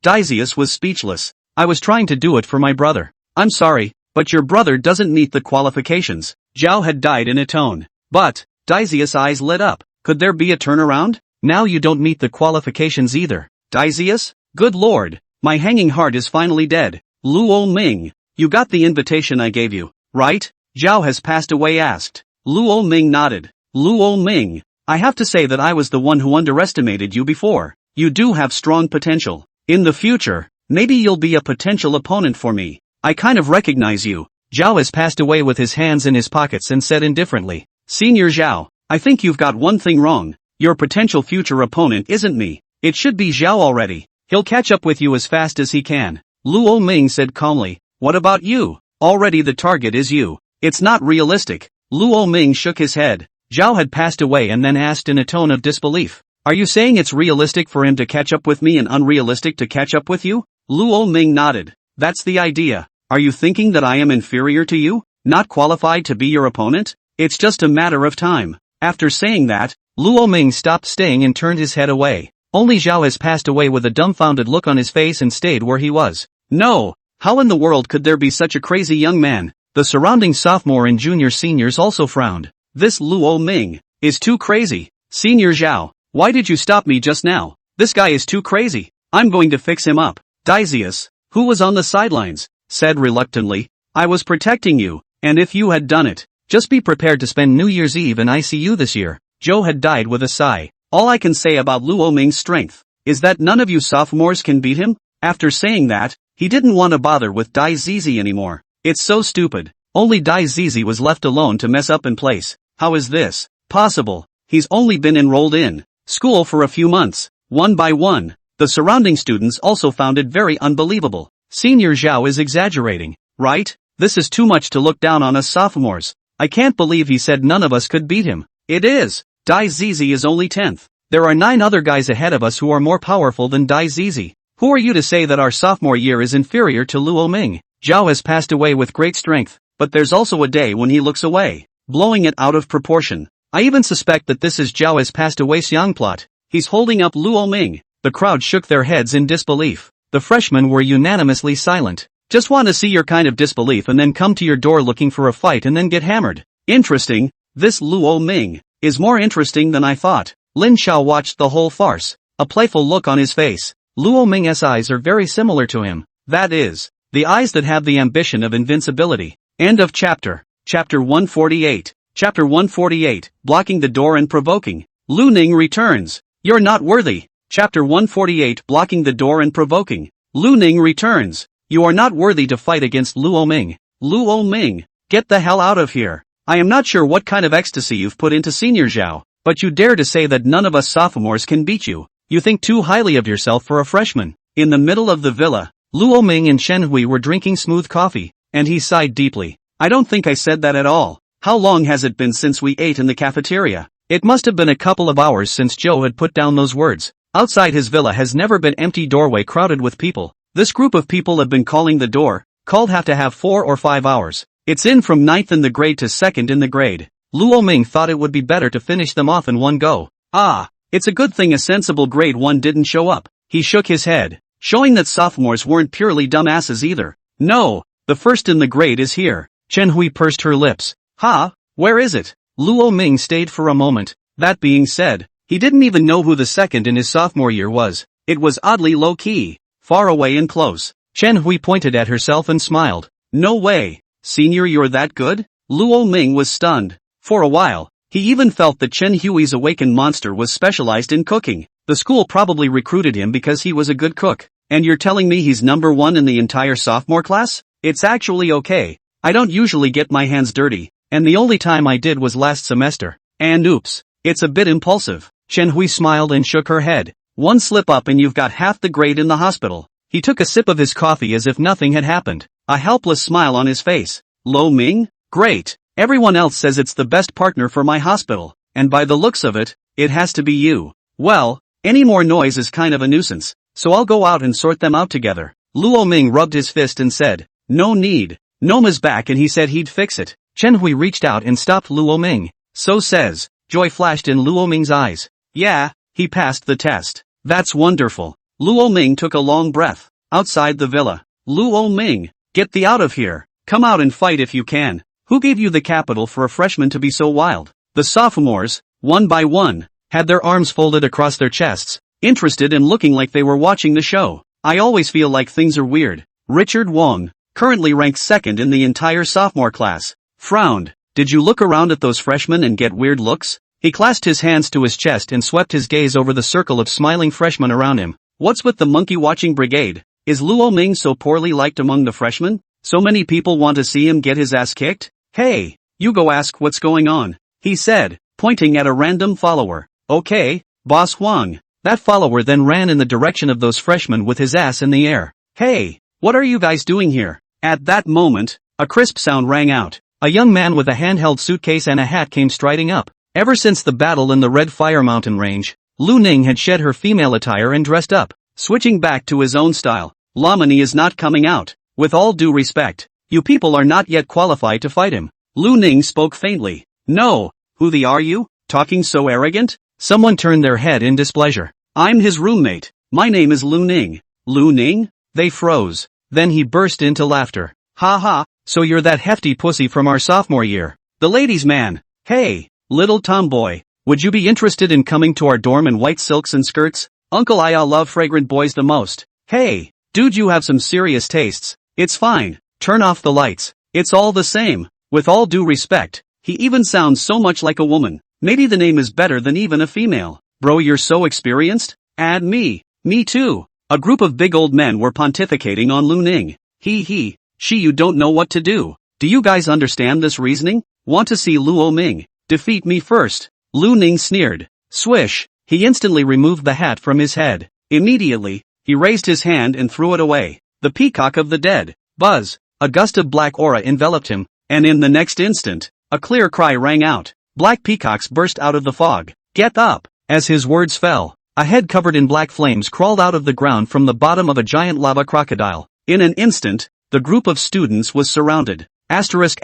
Speaker 1: Daizius was speechless. I was trying to do it for my brother. I'm sorry, but your brother doesn't meet the qualifications. Zhao had died in a tone. But, Daizius' eyes lit up. Could there be a turnaround? Now you don't meet the qualifications either. Daizius? Good lord, my hanging heart is finally dead. Luo Ming, you got the invitation I gave you, right? Zhao has passed away asked. Luo Ming nodded. Luo Ming, I have to say that I was the one who underestimated you before. You do have strong potential. In the future, maybe you'll be a potential opponent for me. I kind of recognize you. Zhao has passed away with his hands in his pockets and said indifferently. Senior Zhao, I think you've got one thing wrong. Your potential future opponent isn't me. It should be Zhao already. He'll catch up with you as fast as he can. Luo Ming said calmly. What about you? Already the target is you. It's not realistic. Luo Ming shook his head. Zhao had passed away and then asked in a tone of disbelief. Are you saying it's realistic for him to catch up with me and unrealistic to catch up with you? Luo Ming nodded. That's the idea. Are you thinking that I am inferior to you? Not qualified to be your opponent? It's just a matter of time. After saying that, Luo Ming stopped staying and turned his head away. Only Zhao has passed away with a dumbfounded look on his face and stayed where he was. No! How in the world could there be such a crazy young man? The surrounding sophomore and junior seniors also frowned. This Luo Ming is too crazy. Senior Zhao, why did you stop me just now? This guy is too crazy. I'm going to fix him up. Dizius, who was on the sidelines, said reluctantly, I was protecting you, and if you had done it, just be prepared to spend New Year's Eve in ICU this year. Zhou had died with a sigh. All I can say about Luo Ming's strength is that none of you sophomores can beat him. After saying that, he didn't want to bother with Dai Zizi anymore. It's so stupid. Only Dai Zizi was left alone to mess up in place. How is this possible? He's only been enrolled in school for a few months. One by one, the surrounding students also found it very unbelievable. Senior Zhao is exaggerating, right? This is too much to look down on us sophomores. I can't believe he said none of us could beat him. It is. Dai Zizi is only 10th. There are 9 other guys ahead of us who are more powerful than Dai Zizi. Who are you to say that our sophomore year is inferior to Luo Ming? Zhao has passed away with great strength, but there's also a day when he looks away, blowing it out of proportion. I even suspect that this is Zhao has passed away Xiang plot. He's holding up Luo Ming. The crowd shook their heads in disbelief. The freshmen were unanimously silent. Just want to see your kind of disbelief and then come to your door looking for a fight and then get hammered. Interesting. This Luo Ming is more interesting than I thought. Lin Xiao watched the whole farce, a playful look on his face. Luo Ming's eyes are very similar to him. That is, the eyes that have the ambition of invincibility. End of chapter. Chapter 148. Chapter 148, blocking the door and provoking. Lu Ning returns. You're not worthy. Chapter 148, blocking the door and provoking. Lu Ning returns. You are not worthy to fight against Luo Ming. Luo Ming, get the hell out of here. I am not sure what kind of ecstasy you've put into Senior Zhao, but you dare to say that none of us sophomores can beat you. You think too highly of yourself for a freshman. In the middle of the villa, Luo Ming and Shen Hui were drinking smooth coffee, and he sighed deeply. I don't think I said that at all. How long has it been since we ate in the cafeteria? It must have been a couple of hours since Joe had put down those words. Outside his villa has never been empty doorway crowded with people. This group of people have been calling the door, called have to have 4 or 5 hours. It's in from 9th in the grade to 2nd in the grade. Luo Ming thought it would be better to finish them off in one go. Ah, it's a good thing a sensible grade 1 didn't show up. He shook his head, showing that sophomores weren't purely dumbasses either. No, the first in the grade is here. Chen Hui pursed her lips. Ha, where is it? Luo Ming stayed for a moment. That being said, he didn't even know who the second in his sophomore year was. It was oddly low-key, far away and close. Chen Hui pointed at herself and smiled. No way. Senior, you're that good? Luo Ming was stunned. For a while, he even felt that Chen Hui's awakened monster was specialized in cooking. The school probably recruited him because he was a good cook. And you're telling me he's number 1 in the entire sophomore class? It's actually okay. I don't usually get my hands dirty, and the only time I did was last semester. And oops, it's a bit impulsive. Chen Hui smiled and shook her head. One slip up and you've got half the grade in the hospital. He took a sip of his coffee as if nothing had happened, a helpless smile on his face. Lo Ming? Great. Everyone else says it's the best partner for my hospital, and by the looks of it, it has to be you. Well, any more noise is kind of a nuisance, so I'll go out and sort them out together. Luo Ming rubbed his fist and said, no need. Gnome is back and he said he'd fix it. Chen Hui reached out and stopped Luo Ming. So says. Joy flashed in Luo Ming's eyes. Yeah, he passed the test. That's wonderful. Luo Ming took a long breath. Outside the villa. Luo Ming, get thee out of here. Come out and fight if you can. Who gave you the capital for a freshman to be so wild? The sophomores, one by one, had their arms folded across their chests, interested and looking like they were watching the show. I always feel like things are weird. Richard Wong, currently ranked 2nd in the entire sophomore class, frowned. Did you look around at those freshmen and get weird looks? He clasped his hands to his chest and swept his gaze over the circle of smiling freshmen around him. What's with the monkey-watching brigade? Is Luo Ming so poorly liked among the freshmen? So many people want to see him get his ass kicked? Hey, you go ask what's going on, he said, pointing at a random follower. Okay, Boss Huang. That follower then ran in the direction of those freshmen with his ass in the air. Hey, what are you guys doing here? At that moment, a crisp sound rang out. A young man with a handheld suitcase and a hat came striding up. Ever since the battle in the Red Fire Mountain Range, Lu Ning had shed her female attire and dressed up, switching back to his own style. Lamani is not coming out. With all due respect, you people are not yet qualified to fight him. Lu Ning spoke faintly. No, who the are you? talking so arrogant? Someone turned their head in displeasure. I'm his roommate. My name is Lu Ning. Lu Ning? They froze. Then he burst into laughter. Ha ha, so you're that hefty pussy from our sophomore year. The ladies' man. Hey, little tomboy, would you be interested in coming to our dorm in white silks and skirts? Uncle I love fragrant boys the most. Hey, dude, you have some serious tastes. It's fine. Turn off the lights. It's all the same. With all due respect, he even sounds so much like a woman. Maybe the name is better than even a female. Bro, you're so experienced? Add me. Me too. A group of big old men were pontificating on Lu Ning. He, she, you don't know what to do. Do you guys understand this reasoning? Want to see Luo Ming defeat me first? Lu Ning sneered. Swish. He instantly removed the hat from his head. Immediately, he raised his hand and threw it away. The peacock of the dead. Buzz. A gust of black aura enveloped him, and in the next instant, a clear cry rang out. Black peacocks burst out of the fog. Get up! As his words fell, a head covered in black flames crawled out of the ground from the bottom of a giant lava crocodile. In an instant, the group of students was surrounded. Asterisk.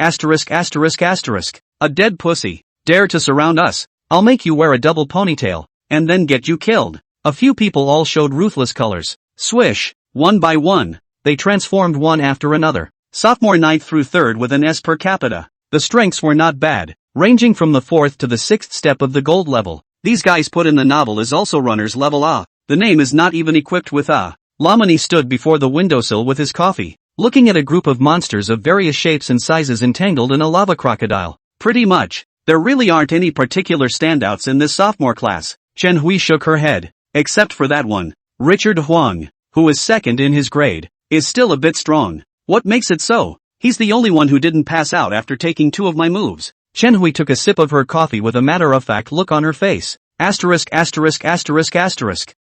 Speaker 1: A dead pussy. Dare to surround us? I'll make you wear a double ponytail, and then get you killed. A few people all showed ruthless colors. Swish. One by one, they transformed one after another. Sophomore 9th through 3rd with an S per capita. The strengths were not bad, ranging from the 4th to the 6th step of the gold level. These guys put in the novel is also runners level A. The name is not even equipped with A. Lamani stood before the windowsill with his coffee, looking at a group of monsters of various shapes and sizes entangled in a lava crocodile. Pretty much, there really aren't any particular standouts in this sophomore class. Chen Hui shook her head. Except for that one. Richard Huang, who is second in his grade, is still a bit strong. What makes it so? He's the only one who didn't pass out after taking 2 of my moves. Chen Hui took a sip of her coffee with a matter-of-fact look on her face. Asterisk.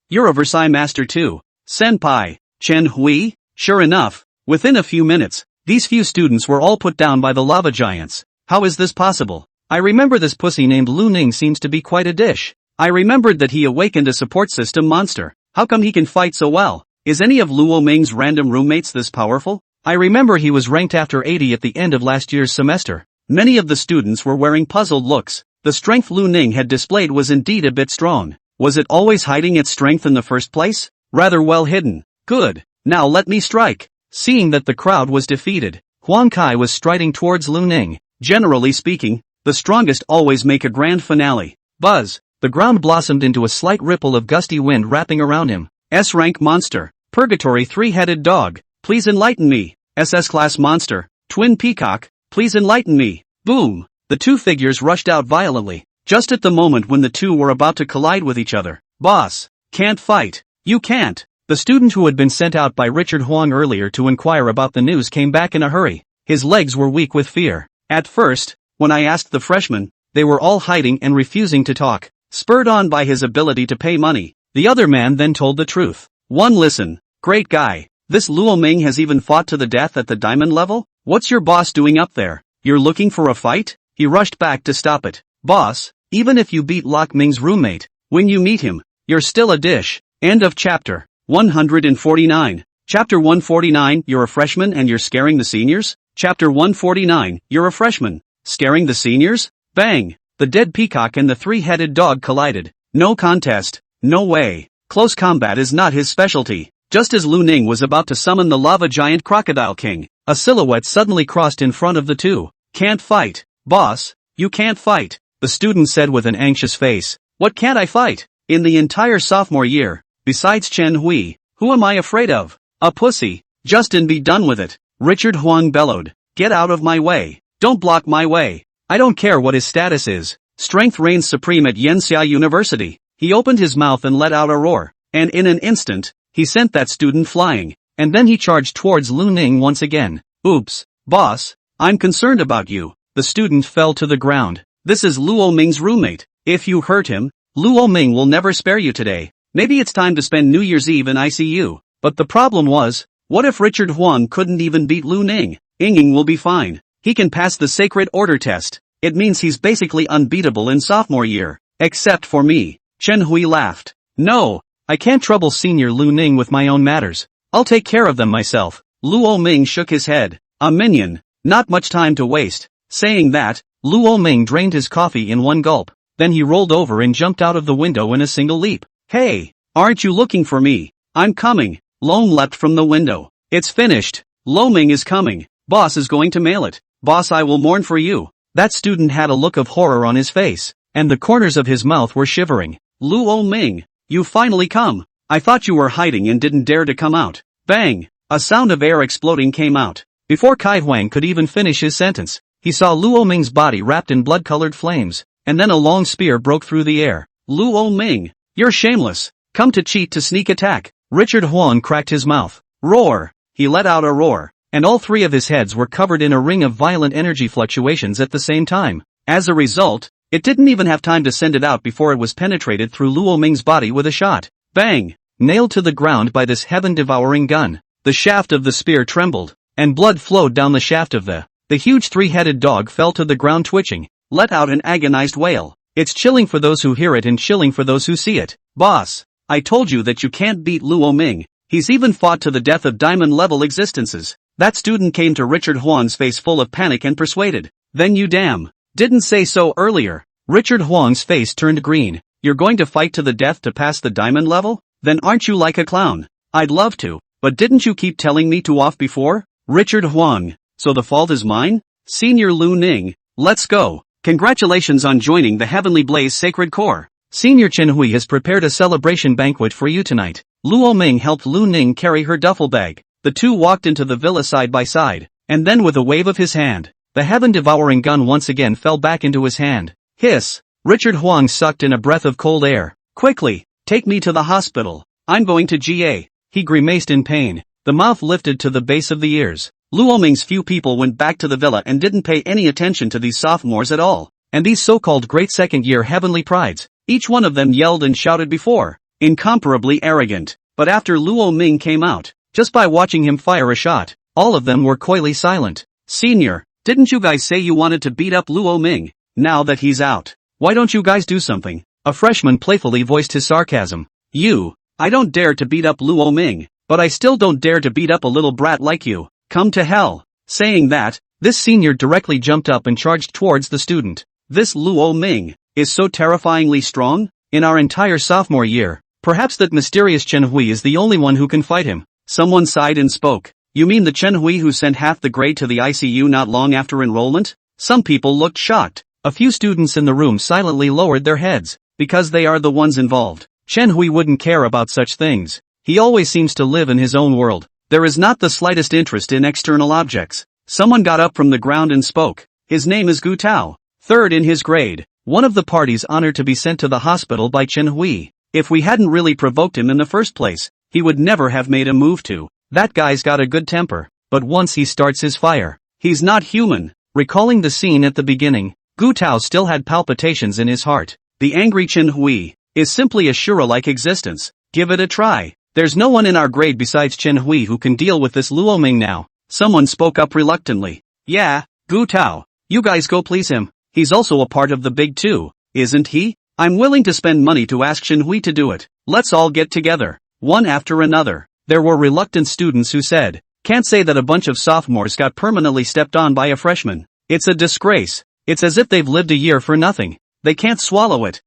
Speaker 1: You're a Versailles master too. Senpai. Chen Hui? Sure enough, within a few minutes, these few students were all put down by the lava giants. How is this possible? I remember this pussy named Lu Ning seems to be quite a dish. I remembered that he awakened a support system monster. How come he can fight so well? Is any of Luo Ming's random roommates this powerful? I remember he was ranked after 80 at the end of last year's semester. Many of the students were wearing puzzled looks. The strength Lu Ning had displayed was indeed a bit strong. Was it always hiding its strength in the first place? Rather well hidden. Good. Now let me strike. Seeing that the crowd was defeated, Huang Kai was striding towards Lu Ning. Generally speaking, the strongest always make a grand finale. Buzz. The ground blossomed into a slight ripple of gusty wind wrapping around him. S-rank monster. Purgatory 3-headed dog. Please enlighten me. SS-class monster. Twin peacock. Please enlighten me. Boom. The 2 figures rushed out violently, just at the moment when the 2 were about to collide with each other. Boss. Can't fight. You can't. The student who had been sent out by Richard Huang earlier to inquire about the news came back in a hurry. His legs were weak with fear. At first, when I asked the freshmen, they were all hiding and refusing to talk. Spurred on by his ability to pay money, the other man then told the truth. One, listen. Great guy. This Luo Ming has even fought to the death at the diamond level? What's your boss doing up there? You're looking for a fight? He rushed back to stop it. Boss, even if you beat Lok Ming's roommate, when you meet him, you're still a dish. End of chapter. 149. Chapter 149, you're a freshman and you're scaring the seniors? Chapter 149, you're a freshman. Scaring the seniors? Bang! The dead peacock and the 3-headed dog collided. No contest. No way. Close combat is not his specialty. Just as Lu Ning was about to summon the lava giant Crocodile King, a silhouette suddenly crossed in front of the 2. Can't fight. Boss, you can't fight, the student said with an anxious face. What can't I fight? In the entire sophomore year, besides Chen Hui, who am I afraid of? A pussy. Justin, be done with it. Richard Huang bellowed. Get out of my way. Don't block my way. I don't care what his status is. Strength reigns supreme at Yenxia University. He opened his mouth and let out a roar, and in an instant, he sent that student flying, and then he charged towards Lu Ning once again. Oops, boss, I'm concerned about you. The student fell to the ground. This is Luo Ming's roommate. If you hurt him, Luo Ming will never spare you today. Maybe it's time to spend New Year's Eve in ICU. But the problem was, what if Richard Huang couldn't even beat Lu Ning? Ying will be fine. He can pass the Sacred Order test. It means he's basically unbeatable in sophomore year. Except for me. Chen Hui laughed. No, I can't trouble senior Lu Ning with my own matters. I'll take care of them myself. Luo Ming shook his head. A minion. Not much time to waste. Saying that, Luo Ming drained his coffee in one gulp. then he rolled over and jumped out of the window in a single leap. Hey, aren't you looking for me? I'm coming. Long leapt from the window. It's finished. Lo Ming is coming. Boss is going to mail it. Boss, I will mourn for you. That student had a look of horror on his face, and the corners of his mouth were shivering. Luo Ming, you finally come. I thought you were hiding and didn't dare to come out. Bang! A sound of air exploding came out. Before Kai Huang could even finish his sentence, he saw Luo Ming's body wrapped in blood-colored flames, and then a long spear broke through the air. Luo Ming, you're shameless. Come to cheat to sneak attack. Richard Huang cracked his mouth. Roar! He let out a roar, and all three of his heads were covered in a ring of violent energy fluctuations at the same time. As a result, it didn't even have time to send it out before it was penetrated through Luo Ming's body with a shot. Bang! Nailed to the ground by this heaven-devouring gun. The shaft of the spear trembled, and blood flowed down the shaft of the huge three-headed dog fell to the ground twitching, let out an agonized wail. It's chilling for those who hear it and chilling for those who see it. Boss, I told you that you can't beat Luo Ming. He's even fought to the death of diamond-level existences. That student came to Richard Huang's face full of panic and persuaded. Then you didn't say so earlier. Richard Huang's face turned green. You're going to fight to the death to pass the diamond level? Then aren't you like a clown? I'd love to, but didn't you keep telling me to off before? Richard Huang, so the fault is mine? Senior Lu Ning, let's go. Congratulations on joining the Heavenly Blaze Sacred Corps. Senior Chen Hui has prepared a celebration banquet for you tonight. Luo Ming helped Lu Ning carry her duffel bag. The two walked into the villa side by side, and then with a wave of his hand, the heaven-devouring gun once again fell back into his hand. Hiss! Richard Huang sucked in a breath of cold air. Quickly, take me to the hospital. I'm going to GA. He grimaced in pain. The mouth lifted to the base of the ears. Luo Ming's few people went back to the villa and didn't pay any attention to these sophomores at all. And these so-called great second-year heavenly prides, each one of them yelled and shouted before. Incomparably arrogant. But after Luo Ming came out, just by watching him fire a shot, all of them were coyly silent. Senior, didn't you guys say you wanted to beat up Luo Ming? Now that he's out, why don't you guys do something? A freshman playfully voiced his sarcasm. I don't dare to beat up Luo Ming, but I still don't dare to beat up a little brat like you. Come to hell. Saying that, this senior directly jumped up and charged towards the student. This Luo Ming is so terrifyingly strong. In our entire sophomore year, perhaps that mysterious Chen Hui is the only one who can fight him. Someone sighed and spoke. You mean the Chen Hui who sent half the grade to the ICU not long after enrollment? Some people looked shocked. A few students in the room silently lowered their heads, because they are the ones involved. Chen Hui wouldn't care about such things. He always seems to live in his own world. There is not the slightest interest in external objects. Someone got up from the ground and spoke. His name is Gu Tao, third in his grade, one of the parties honored to be sent to the hospital by Chen Hui. If we hadn't really provoked him in the first place, he would never have made a move to. That guy's got a good temper, but once he starts his fire, he's not human. Recalling the scene at the beginning, Gu Tao still had palpitations in his heart. The angry Chen Hui is simply a Shura-like existence. Give it a try. There's no one in our grade besides Chen Hui who can deal with this Luo Ming now. Someone spoke up reluctantly. Yeah, Gu Tao, you guys go please him. He's also a part of the big two, isn't he? I'm willing to spend money to ask Chen Hui to do it. Let's all get together. One after another. There were reluctant students who said, can't say that a bunch of sophomores got permanently stepped on by a freshman. It's a disgrace. It's as if they've lived a year for nothing. They can't swallow it.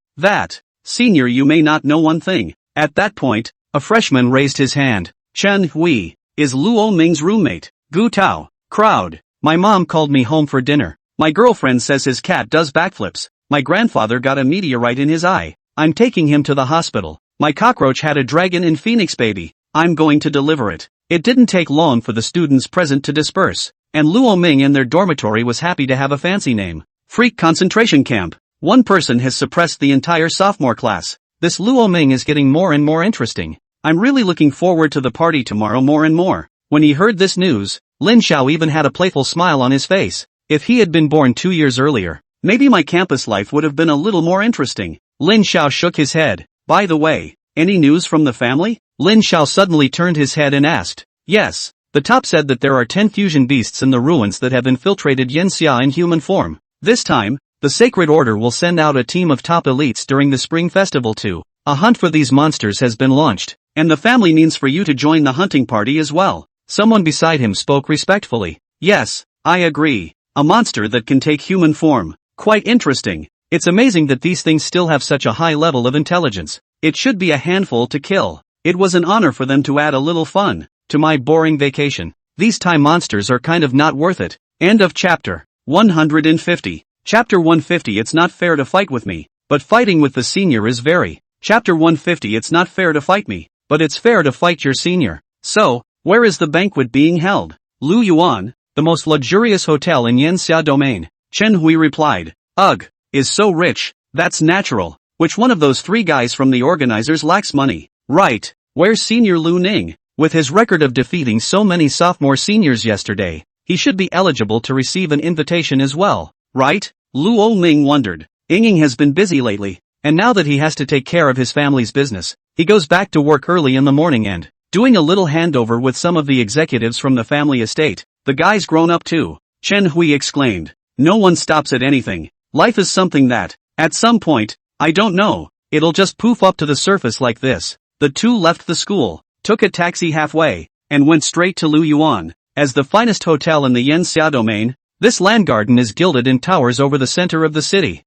Speaker 1: Senior, you may not know one thing. At that point, a freshman raised his hand. Chen Hui is Luo Ming's roommate. Gu Tao. Crowd. My mom called me home for dinner. My girlfriend says his cat does backflips. My grandfather got a meteorite in his eye. I'm taking him to the hospital. My cockroach had a dragon in Phoenix baby. I'm going to deliver it. It didn't take long for the students present to disperse, and Luo Ming in their dormitory was happy to have a fancy name. Freak concentration camp. One person has suppressed the entire sophomore class. This Luo Ming is getting more and more interesting. I'm really looking forward to the party tomorrow more and more. When he heard this news, Lin Xiao even had a playful smile on his face. If he had been born 2 years earlier, maybe my campus life would have been a little more interesting. Lin Xiao shook his head. By the way, any news from the family? Lin Xiao suddenly turned his head and asked. Yes, the top said that there are 10 fusion beasts in the ruins that have infiltrated Yanxia in human form. This time, the Sacred Order will send out a team of top elites during the Spring Festival too. A hunt for these monsters has been launched, and the family means for you to join the hunting party as well. Someone beside him spoke respectfully. Yes, I agree. A monster that can take human form. Quite interesting. It's amazing that these things still have such a high level of intelligence. It should be a handful to kill. It was an honor for them to add a little fun to my boring vacation. These Thai monsters are kind of not worth it. End of chapter 150. Chapter 150. It's not fair to fight with me, but fighting with the senior is very. Chapter 150. It's not fair to fight me, but it's fair to fight your senior. So, where is the banquet being held? Lu Yuan, the most luxurious hotel in Yanxia domain. Chen Hui replied. Ugh, is so rich, that's natural. Which one of those three guys from the organizers lacks money? Right, where's Senior Lu Ning? With his record of defeating so many sophomore seniors yesterday, he should be eligible to receive an invitation as well, right? Lu Ming wondered. Ying has been busy lately, and now that he has to take care of his family's business, he goes back to work early in the morning and doing a little handover with some of the executives from the family estate. The guy's grown up too, Chen Hui exclaimed. No one stops at anything. Life is something that, at some point, I don't know, it'll just poof up to the surface like this. The two left the school, took a taxi halfway, and went straight to Lu Yuan, as the finest hotel in the Yanxia domain. This land garden is gilded in towers over the center of the city.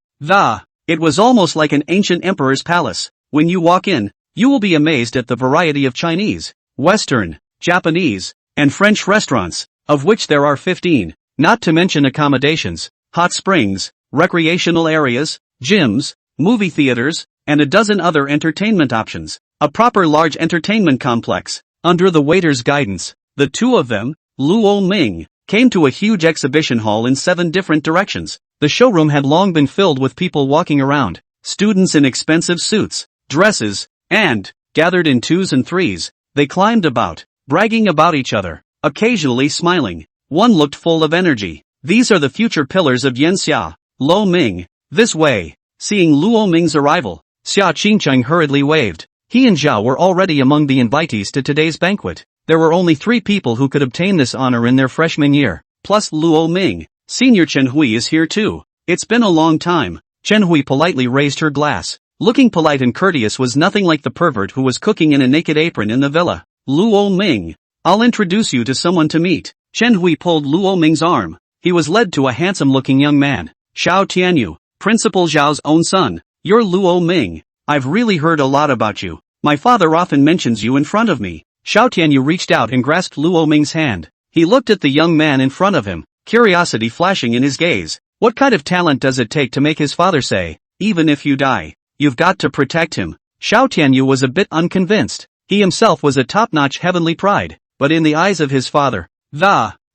Speaker 1: It was almost like an ancient emperor's palace. When you walk in, you will be amazed at the variety of Chinese, Western, Japanese, and French restaurants, of which there are 15, not to mention accommodations, hot springs, recreational areas, gyms, movie theaters, and a dozen other entertainment options. A proper large entertainment complex. Under the waiter's guidance, the two of them, Lu Ming, came to a huge exhibition hall in 7 different directions. The showroom had long been filled with people walking around, students in expensive suits, dresses, and, gathered in 2s and 3s, they climbed about, bragging about each other, occasionally smiling. One looked full of energy. These are the future pillars of Yanxia. Lu Ming, this way. Seeing Lu Ming's arrival, Xia Qingcheng hurriedly waved. He and Zhao were already among the invitees to today's banquet. There were only 3 people who could obtain this honor in their freshman year, plus Lu Ming. Senior Chen Hui is here too. It's been a long time. Chen Hui politely raised her glass. Looking polite and courteous was nothing like the pervert who was cooking in a naked apron in the villa. Lu Ming, I'll introduce you to someone to meet. Chen Hui pulled Lu Ming's arm. He was led to a handsome-looking young man. Xiao Tianyu, Principal Zhao's own son. You're Lu Ming. I've really heard a lot about you. My father often mentions you in front of me. Xiao Tianyu reached out and grasped Lu Ming's hand. He looked at the young man in front of him, curiosity flashing in his gaze. What kind of talent does it take to make his father say, even if you die, you've got to protect him? Xiao Tianyu was a bit unconvinced. He himself was a top-notch heavenly pride, but in the eyes of his father,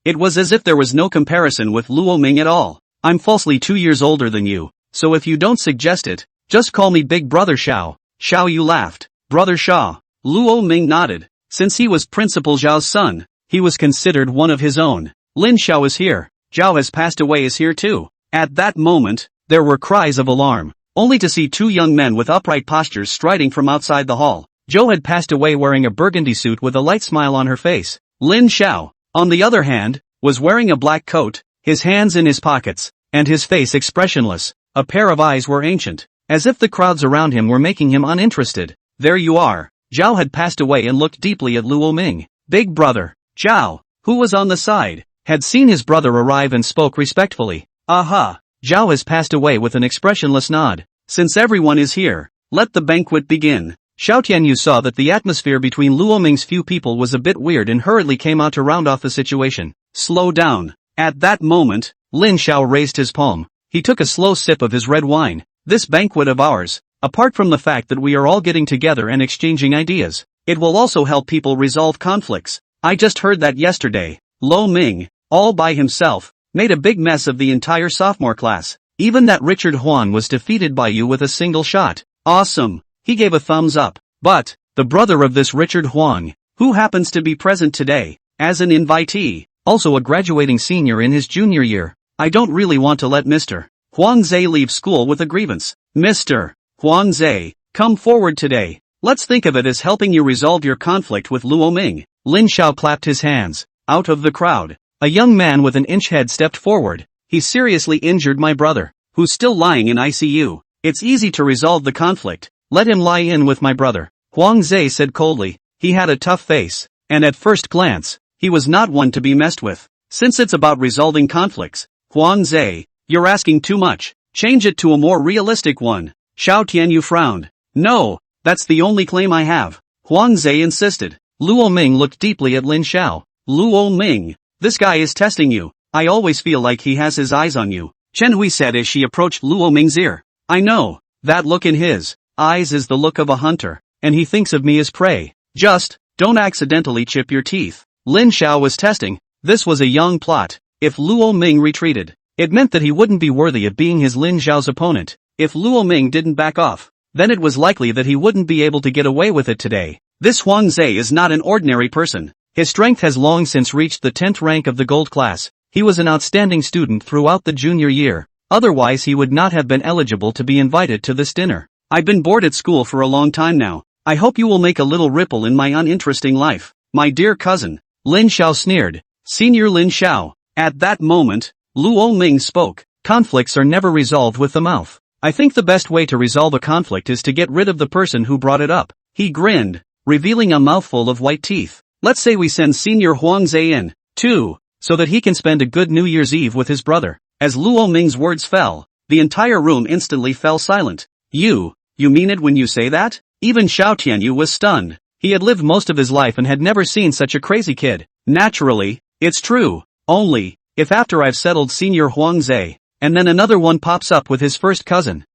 Speaker 1: it was as if there was no comparison with Lu Ming at all. I'm falsely 2 years older than you, so if you don't suggest it, just call me Big Brother Xiao. Xiao Yu laughed. Brother Xia. Lu Ming nodded. Since he was Principal Zhao's son, he was considered one of his own. Lin Xiao is here. Zhao has passed away is here too. At that moment, there were cries of alarm, only to see 2 young men with upright postures striding from outside the hall. Zhou had passed away wearing a burgundy suit with a light smile on her face. Lin Xiao, on the other hand, was wearing a black coat, his hands in his pockets, and his face expressionless. A pair of eyes were ancient, as if the crowds around him were making him uninterested. There you are. Zhao had passed away and looked deeply at Lu Ming. Big brother. Zhao, who was on the side, had seen his brother arrive and spoke respectfully. Aha. Zhao has passed away with an expressionless nod. Since everyone is here, let the banquet begin. Xiao Tianyu saw that the atmosphere between Lu Ming's few people was a bit weird and hurriedly came out to round off the situation. Slow down. At that moment, Lin Xiao raised his palm. He took a slow sip of his red wine. This banquet of ours, apart from the fact that we are all getting together and exchanging ideas, it will also help people resolve conflicts. I just heard that yesterday, Lu Ming, all by himself, made a big mess of the entire sophomore class. Even that Richard Huan was defeated by you with a single shot. Awesome. He gave a thumbs up. But, the brother of this Richard Huang, who happens to be present today, as an invitee, also a graduating senior in his junior year, I don't really want to let Mr. Huang Zhe leave school with a grievance. Mr. Huang Zhe, come forward today. Let's think of it as helping you resolve your conflict with Lu Ming. Lin Xiao clapped his hands. Out of the crowd, a young man with an inch head stepped forward. He seriously injured my brother, who's still lying in ICU. It's easy to resolve the conflict. Let him lie in with my brother. Huang Zhe said coldly. He had a tough face, and at first glance, he was not one to be messed with. Since it's about resolving conflicts, Huang Zhe, you're asking too much. Change it to a more realistic one. Xiao Tianyu frowned. No, that's the only claim I have. Huang Zhe insisted. Luo Ming looked deeply at Lin Xiao. Luo Ming, this guy is testing you. I always feel like he has his eyes on you, Chen Hui said as she approached Luo Ming's ear. I know, that look in his eyes is the look of a hunter, and he thinks of me as prey. Just, don't accidentally chip your teeth. Lin Xiao was testing. This was a young plot. If Luo Ming retreated, it meant that he wouldn't be worthy of being his Lin Xiao's opponent. If Luo Ming didn't back off, then it was likely that he wouldn't be able to get away with it today. This Huang Zhe is not an ordinary person. His strength has long since reached the 10th rank of the gold class. He was an outstanding student throughout the junior year. Otherwise he would not have been eligible to be invited to this dinner. I've been bored at school for a long time now. I hope you will make a little ripple in my uninteresting life, my dear cousin. Lin Xiao sneered. Senior Lin Xiao. At that moment, Luo Ming spoke. Conflicts are never resolved with the mouth. I think the best way to resolve a conflict is to get rid of the person who brought it up. He grinned, revealing a mouthful of white teeth. Let's say we send Senior Huang Zhe in, too, so that he can spend a good New Year's Eve with his brother. As Luo Ming's words fell, the entire room instantly fell silent. You mean it when you say that? Even Xiao Tianyu was stunned. He had lived most of his life and had never seen such a crazy kid. Naturally, it's true. Only, if after I've settled Senior Huang Zhe, and then another one pops up with his first cousin,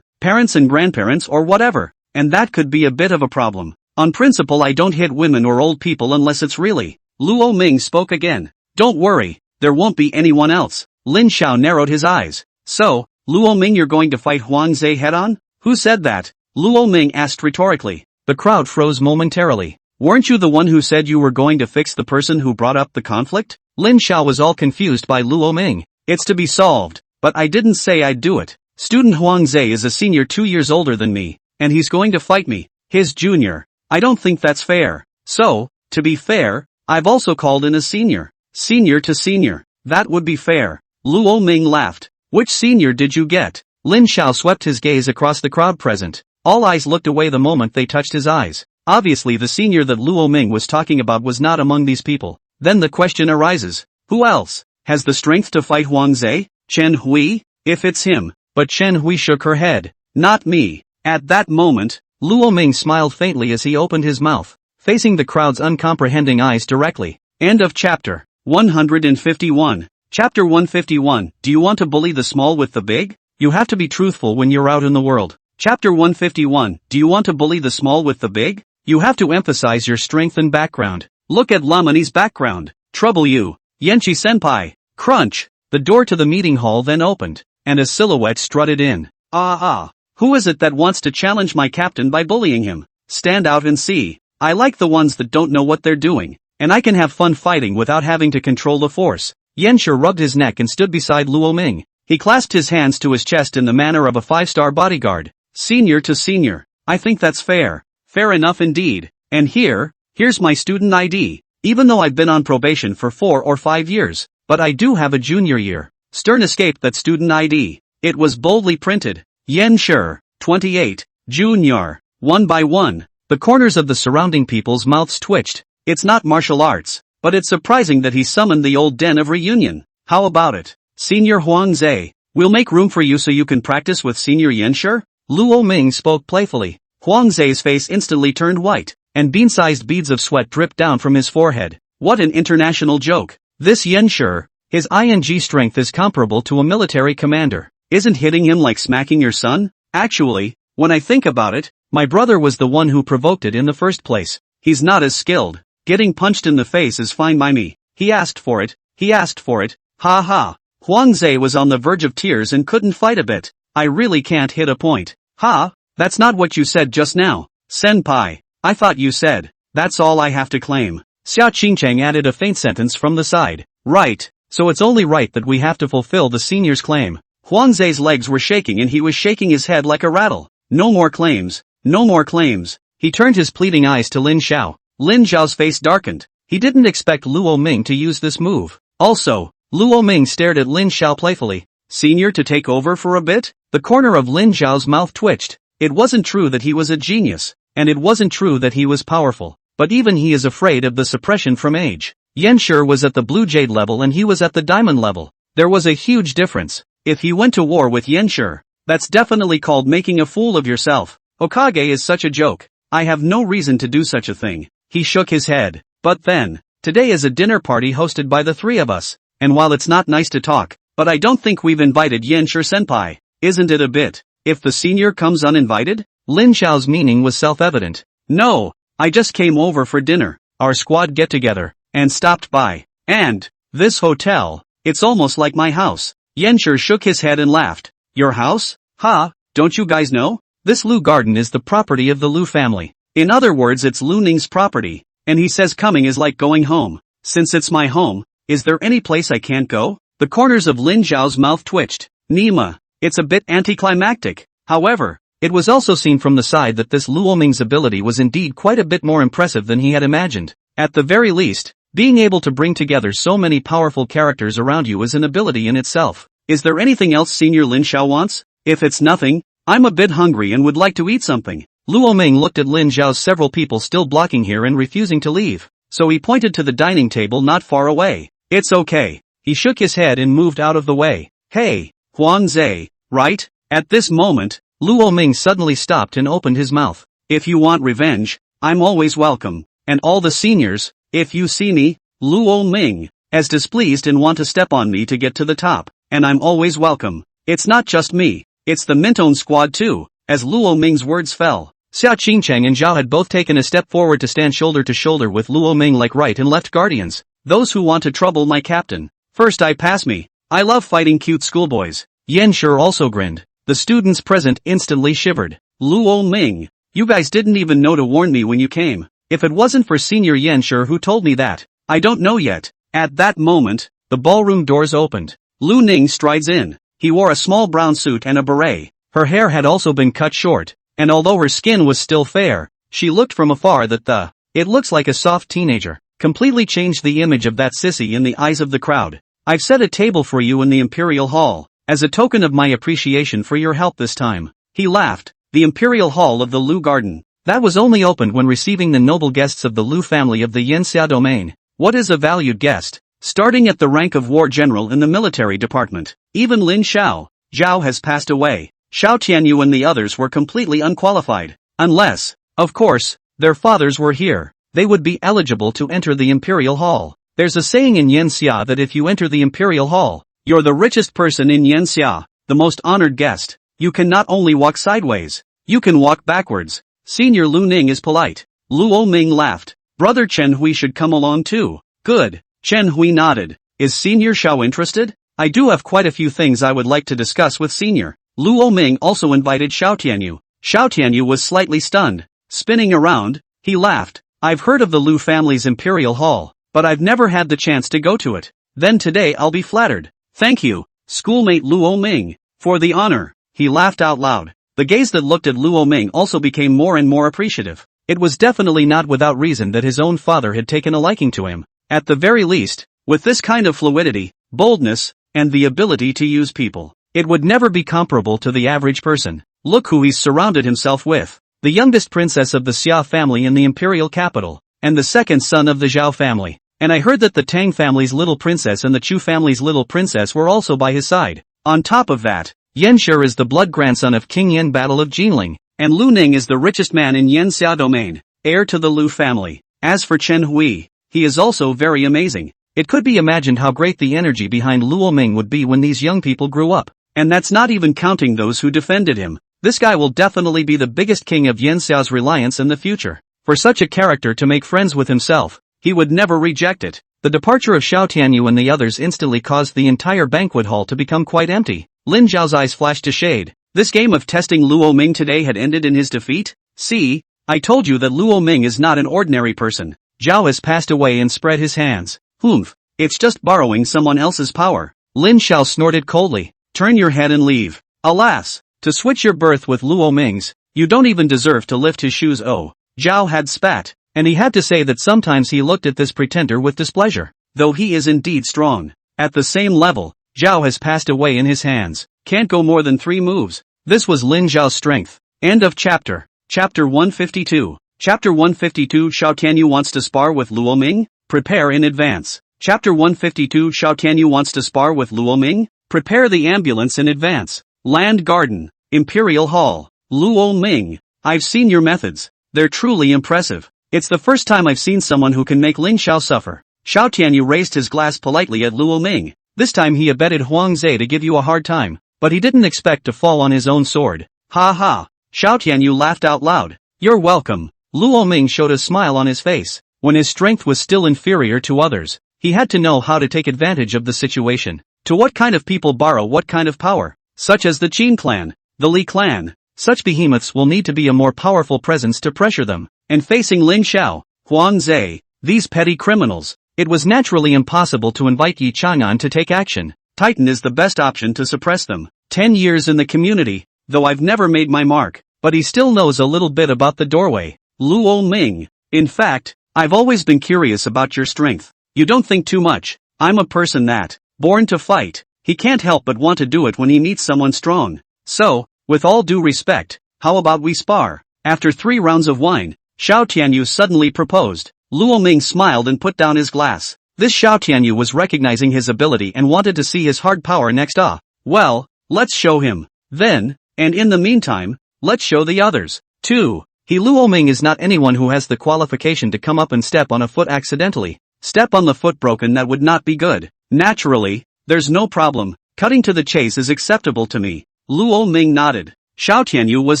Speaker 1: parents and grandparents or whatever, and that could be a bit of a problem. On principle I don't hit women or old people unless it's really. Luo Ming spoke again. Don't worry, there won't be anyone else. Lin Xiao narrowed his eyes. So, Luo Ming, you're going to fight Huang Zhe head on? Who said that? Luo Ming asked rhetorically. The crowd froze momentarily. Weren't you the one who said you were going to fix the person who brought up the conflict? Lin Xiao was all confused by Luo Ming. It's to be solved, but I didn't say I'd do it. Student Huang Zhe is a senior 2 years older than me, and he's going to fight me, his junior. I don't think that's fair. So, to be fair, I've also called in a senior. Senior to senior. That would be fair. Luo Ming laughed. Which senior did you get? Lin Xiao swept his gaze across the crowd present. All eyes looked away the moment they touched his eyes. Obviously the senior that Luo Ming was talking about was not among these people. Then the question arises. Who else has the strength to fight Huang Zhe? Chen Hui? If it's him. But Chen Hui shook her head. Not me. At that moment, Luo Ming smiled faintly as he opened his mouth, facing the crowd's uncomprehending eyes directly. End of chapter 151. Chapter 151. Do you want to bully the small with the big? You have to be truthful when you're out in the world. Chapter 151. Do you want to bully the small with the big? You have to emphasize your strength and background. Look at Lamani's background. Trouble you. Yenchi senpai. Crunch. The door to the meeting hall then opened, and a silhouette strutted in. Who is it that wants to challenge my captain by bullying him? Stand out and see. I like the ones that don't know what they're doing, and I can have fun fighting without having to control the force. Yenshi rubbed his neck and stood beside Luo Ming. He clasped his hands to his chest in the manner of a 5-star bodyguard. Senior to senior. I think that's fair. Fair enough indeed. And here's my student ID. Even though I've been on probation for 4 or 5 years, but I do have a junior year. Stern escaped that student ID. It was boldly printed. Yenshi, 28, Junior. 1 by 1. The corners of the surrounding people's mouths twitched. It's not martial arts, but it's surprising that he summoned the old den of reunion. How about it? Senior Huang Zhe, we'll make room for you so you can practice with Senior Yenshi? Luo Ming spoke playfully. Huang Zhe's face instantly turned white, and bean-sized beads of sweat dripped down from his forehead. What an international joke. This Yenshi, his ing strength is comparable to a military commander. Isn't hitting him like smacking your son? Actually, when I think about it, my brother was the one who provoked it in the first place. He's not as skilled. Getting punched in the face is fine by me. He asked for it. Ha ha. Huang Zhe was on the verge of tears and couldn't fight a bit. I really can't hit a point. Ha? That's not what you said just now. Senpai. I thought you said. That's all I have to claim. Xia Qingcheng added a faint sentence from the side. Right. So it's only right that we have to fulfill the senior's claim. Huang Zhe's legs were shaking and he was shaking his head like a rattle. No more claims. No more claims. He turned his pleading eyes to Lin Xiao. Lin Xiao's face darkened. He didn't expect Luo Ming to use this move. Also, Luo Ming stared at Lin Xiao playfully. Senior to take over for a bit? The corner of Lin Xiao's mouth twitched. It wasn't true that he was a genius, and it wasn't true that he was powerful, but even he is afraid of the suppression from age. Yenshi was at the blue jade level and he was at the diamond level. There was a huge difference. If he went to war with Yanshi, that's definitely called making a fool of yourself. Hokage is such a joke. I have no reason to do such a thing. He shook his head. But then, today is a dinner party hosted by the three of us, and while it's not nice to talk, but I don't think we've invited Yanshi-senpai. Isn't it a bit? If the senior comes uninvited? Lin Xiao's meaning was self-evident. No, I just came over for dinner, our squad get-together, and stopped by. And, this hotel, it's almost like my house. Yanshi shook his head and laughed. Your house? Ha, don't you guys know? This Lu garden is the property of the Lu family. In other words, it's Lu Ning's property, and he says coming is like going home. Since it's my home, is there any place I can't go? The corners of Lin Xiao's mouth twitched. Nima, it's a bit anticlimactic. However, it was also seen from the side that this Luo Ming's ability was indeed quite a bit more impressive than he had imagined. At the very least, being able to bring together so many powerful characters around you is an ability in itself. Is there anything else Senior Lin Xiao wants? If it's nothing, I'm a bit hungry and would like to eat something. Luo Ming looked at Lin Xiao's several people still blocking here and refusing to leave, so he pointed to the dining table not far away. It's okay. He shook his head and moved out of the way. Hey, Huang Zhe, right? At this moment, Luo Ming suddenly stopped and opened his mouth. If you want revenge, I'm always welcome. And all the seniors, if you see me, Luo Ming, as displeased and want to step on me to get to the top, and I'm always welcome. It's not just me, it's the Minton squad too. As Luo Ming's words fell, Xia Qingcheng and Zhao had both taken a step forward to stand shoulder to shoulder with Luo Ming like right and left guardians. Those who want to trouble my captain, first I pass me. I love fighting cute schoolboys. Yanshi also grinned. The students present instantly shivered. Luo Ming, you guys didn't even know to warn me when you came. If it wasn't for Senior Yanshi who told me that, I don't know yet. At that moment, the ballroom doors opened. Lu Ning strides in. He wore a small brown suit and a beret. Her hair had also been cut short, and although her skin was still fair, she looked from afar that it looks like a soft teenager, completely changed the image of that sissy in the eyes of the crowd. I've set a table for you in the Imperial Hall, as a token of my appreciation for your help this time. He laughed. The Imperial Hall of the Lu Garden. That was only opened when receiving the noble guests of the Lu family of the Yanxia domain. What is a valued guest? Starting at the rank of war general in the military department, even Lin Xiao, Zhao has passed away. Xiao Tianyu and the others were completely unqualified. Unless, of course, their fathers were here, they would be eligible to enter the Imperial Hall. There's a saying in Yanxia that if you enter the Imperial Hall, you're the richest person in Yanxia, the most honored guest. You can not only walk sideways, you can walk backwards. Senior Lu Ning is polite. Luo Ming laughed. Brother Chen Hui should come along too. Good. Chen Hui nodded. Is Senior Xiao interested? I do have quite a few things I would like to discuss with Senior. Luo Ming also invited Xiao Tianyu. Xiao Tianyu was slightly stunned. Spinning around, he laughed. I've heard of the Lu family's Imperial Hall, but I've never had the chance to go to it. Then today I'll be flattered. Thank you, schoolmate Luo Ming, for the honor. He laughed out loud. The gaze that looked at Luo Ming also became more and more appreciative. It was definitely not without reason that his own father had taken a liking to him. At the very least, with this kind of fluidity, boldness, and the ability to use people, it would never be comparable to the average person. Look who he's surrounded himself with. The youngest princess of the Xia family in the imperial capital, and the second son of the Zhao family. And I heard that the Tang family's little princess and the Chu family's little princess were also by his side. On top of that, Yanshi is the blood grandson of King Yan Battle of Jinling, and Lu Ning is the richest man in Yanxia domain, heir to the Lu family. As for Chen Hui, he is also very amazing. It could be imagined how great the energy behind Luo Ming would be when these young people grew up. And that's not even counting those who defended him. This guy will definitely be the biggest king of Yanxia's reliance in the future. For such a character to make friends with himself, he would never reject it. The departure of Xiao Tianyu and the others instantly caused the entire banquet hall to become quite empty. Lin Zhao's eyes flashed a shade. This game of testing Luo Ming today had ended in his defeat? See, I told you that Luo Ming is not an ordinary person. Zhao has passed away and spread his hands. Humph, it's just borrowing someone else's power. Lin Xiao snorted coldly. Turn your head and leave. Alas, to switch your berth with Luo Ming's, you don't even deserve to lift his shoes. Oh, Zhao had spat, and he had to say that sometimes he looked at this pretender with displeasure. Though he is indeed strong, at the same level, Zhao has passed away in his hands. Can't go more than 3 moves. This was Lin Zhao's strength. End of chapter. Chapter 152. Chapter 152. Xiao Tianyu wants to spar with Luo Ming? Prepare in advance. Chapter 152. Xiao Tianyu wants to spar with Luo Ming? Prepare the ambulance in advance. Land Garden, Imperial Hall. Luo Ming, I've seen your methods. They're truly impressive. It's the first time I've seen someone who can make Ling Xiao suffer. Xiao Tianyu raised his glass politely at Luo Ming. This time he abetted Huang Zhe to give you a hard time, but he didn't expect to fall on his own sword. Ha ha. Xiao Tianyu laughed out loud. You're welcome. Luo Ming showed a smile on his face. When his strength was still inferior to others, he had to know how to take advantage of the situation. To what kind of people borrow what kind of power? Such as the Qin clan, the Li clan. Such behemoths will need to be a more powerful presence to pressure them. And facing Ling Xiao, Huang Zhe, these petty criminals, it was naturally impossible to invite Yi Chang'an to take action. Titan is the best option to suppress them. 10 years in the community, though I've never made my mark, but he still knows a little bit about the doorway. Luo Ming, in fact, I've always been curious about your strength. You don't think too much. I'm a person that, born to fight. He can't help but want to do it when he meets someone strong. So, with all due respect, how about we spar? After 3 rounds of wine, Xiao Tianyu suddenly proposed. Luo Ming smiled and put down his glass. This Xiao Tianyu was recognizing his ability and wanted to see his hard power next. Well, let's show him. Then, and in the meantime, let's show the others, too. Luo Ming is not anyone who has the qualification to come up and step on a foot accidentally. Step on the foot broken, that would not be good. Naturally, there's no problem. Cutting to the chase is acceptable to me. Luo Ming nodded. Xiao Tianyu was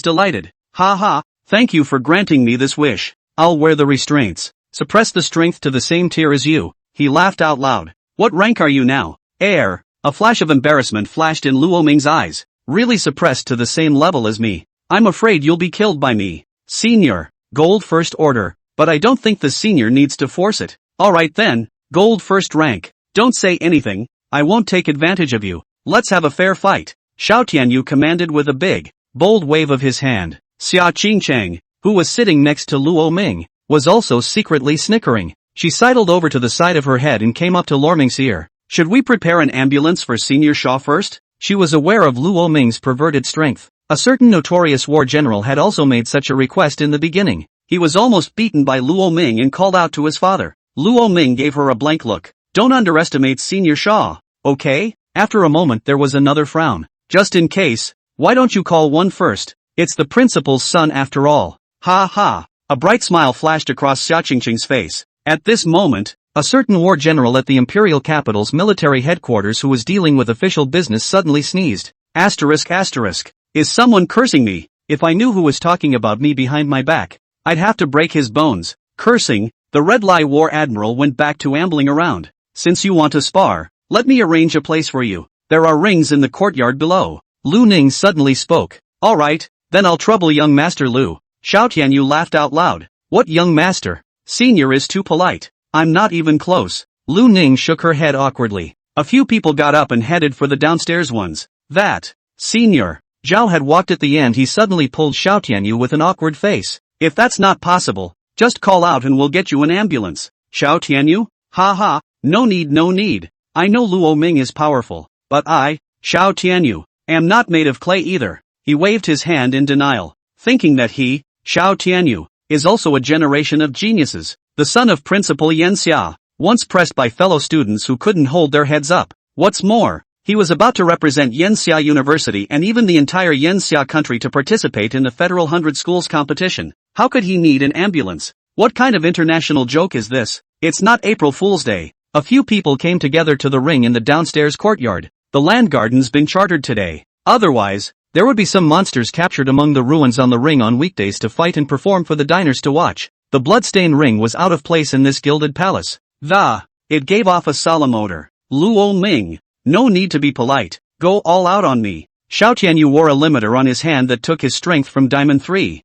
Speaker 1: delighted. Ha ha, thank you for granting me this wish. I'll wear the restraints. Suppress the strength to the same tier as you. He laughed out loud. What rank are you now? Heir. A flash of embarrassment flashed in Luo Ming's eyes. Really suppressed to the same level as me. I'm afraid you'll be killed by me. Senior. Gold first order. But I don't think the senior needs to force it. Alright then, gold first rank. Don't say anything. I won't take advantage of you. Let's have a fair fight. Xiao Tianyu commanded with a big, bold wave of his hand. Xia Qingchang, who was sitting next to Luo Ming, was also secretly snickering. She sidled over to the side of her head and came up to Lorming's ear. Should we prepare an ambulance for Senior Shaw first? She was aware of Luo Ming's perverted strength. A certain notorious war general had also made such a request in the beginning. He was almost beaten by Luo Ming and called out to his father. Luo Ming gave her a blank look. Don't underestimate Senior Shaw, okay? After a moment there was another frown. Just in case, why don't you call one first? It's the principal's son after all. Ha ha. A bright smile flashed across Xia Qingqing's face. At this moment, a certain war general at the imperial capital's military headquarters who was dealing with official business suddenly sneezed. Asterisk asterisk. Is someone cursing me? If I knew who was talking about me behind my back, I'd have to break his bones. Cursing, the Red Lie War Admiral went back to ambling around. Since you want to spar, let me arrange a place for you. There are rings in the courtyard below. Lu Ning suddenly spoke. Alright, then I'll trouble young Master Lu. Xiao Tianyu laughed out loud. What young master? Senior is too polite. I'm not even close. Lu Ning shook her head awkwardly. A few people got up and headed for the downstairs ones. That, Senior. Zhao had walked at the end. He suddenly pulled Xiao Tianyu with an awkward face. If that's not possible, just call out and we'll get you an ambulance. Xiao Tianyu? Ha ha, no need. I know Luo Ming is powerful, but I, Xiao Tianyu, am not made of clay either. He waved his hand in denial, thinking that he, Xiao Tianyu, is also a generation of geniuses, the son of Principal Yan Xia, once pressed by fellow students who couldn't hold their heads up. What's more, he was about to represent Yanxia University and even the entire Yanxia country to participate in the Federal 100 Schools competition. How could he need an ambulance? What kind of international joke is this? It's not April Fool's Day. A few people came together to the ring in the downstairs courtyard. The land garden's been chartered today. Otherwise, there would be some monsters captured among the ruins on the ring on weekdays to fight and perform for the diners to watch. The bloodstained ring was out of place in this gilded palace. It gave off a solemn odor. Luo Ming. No need to be polite. Go all out on me. Xiao Tianyu wore a limiter on his hand that took his strength from Diamond 3.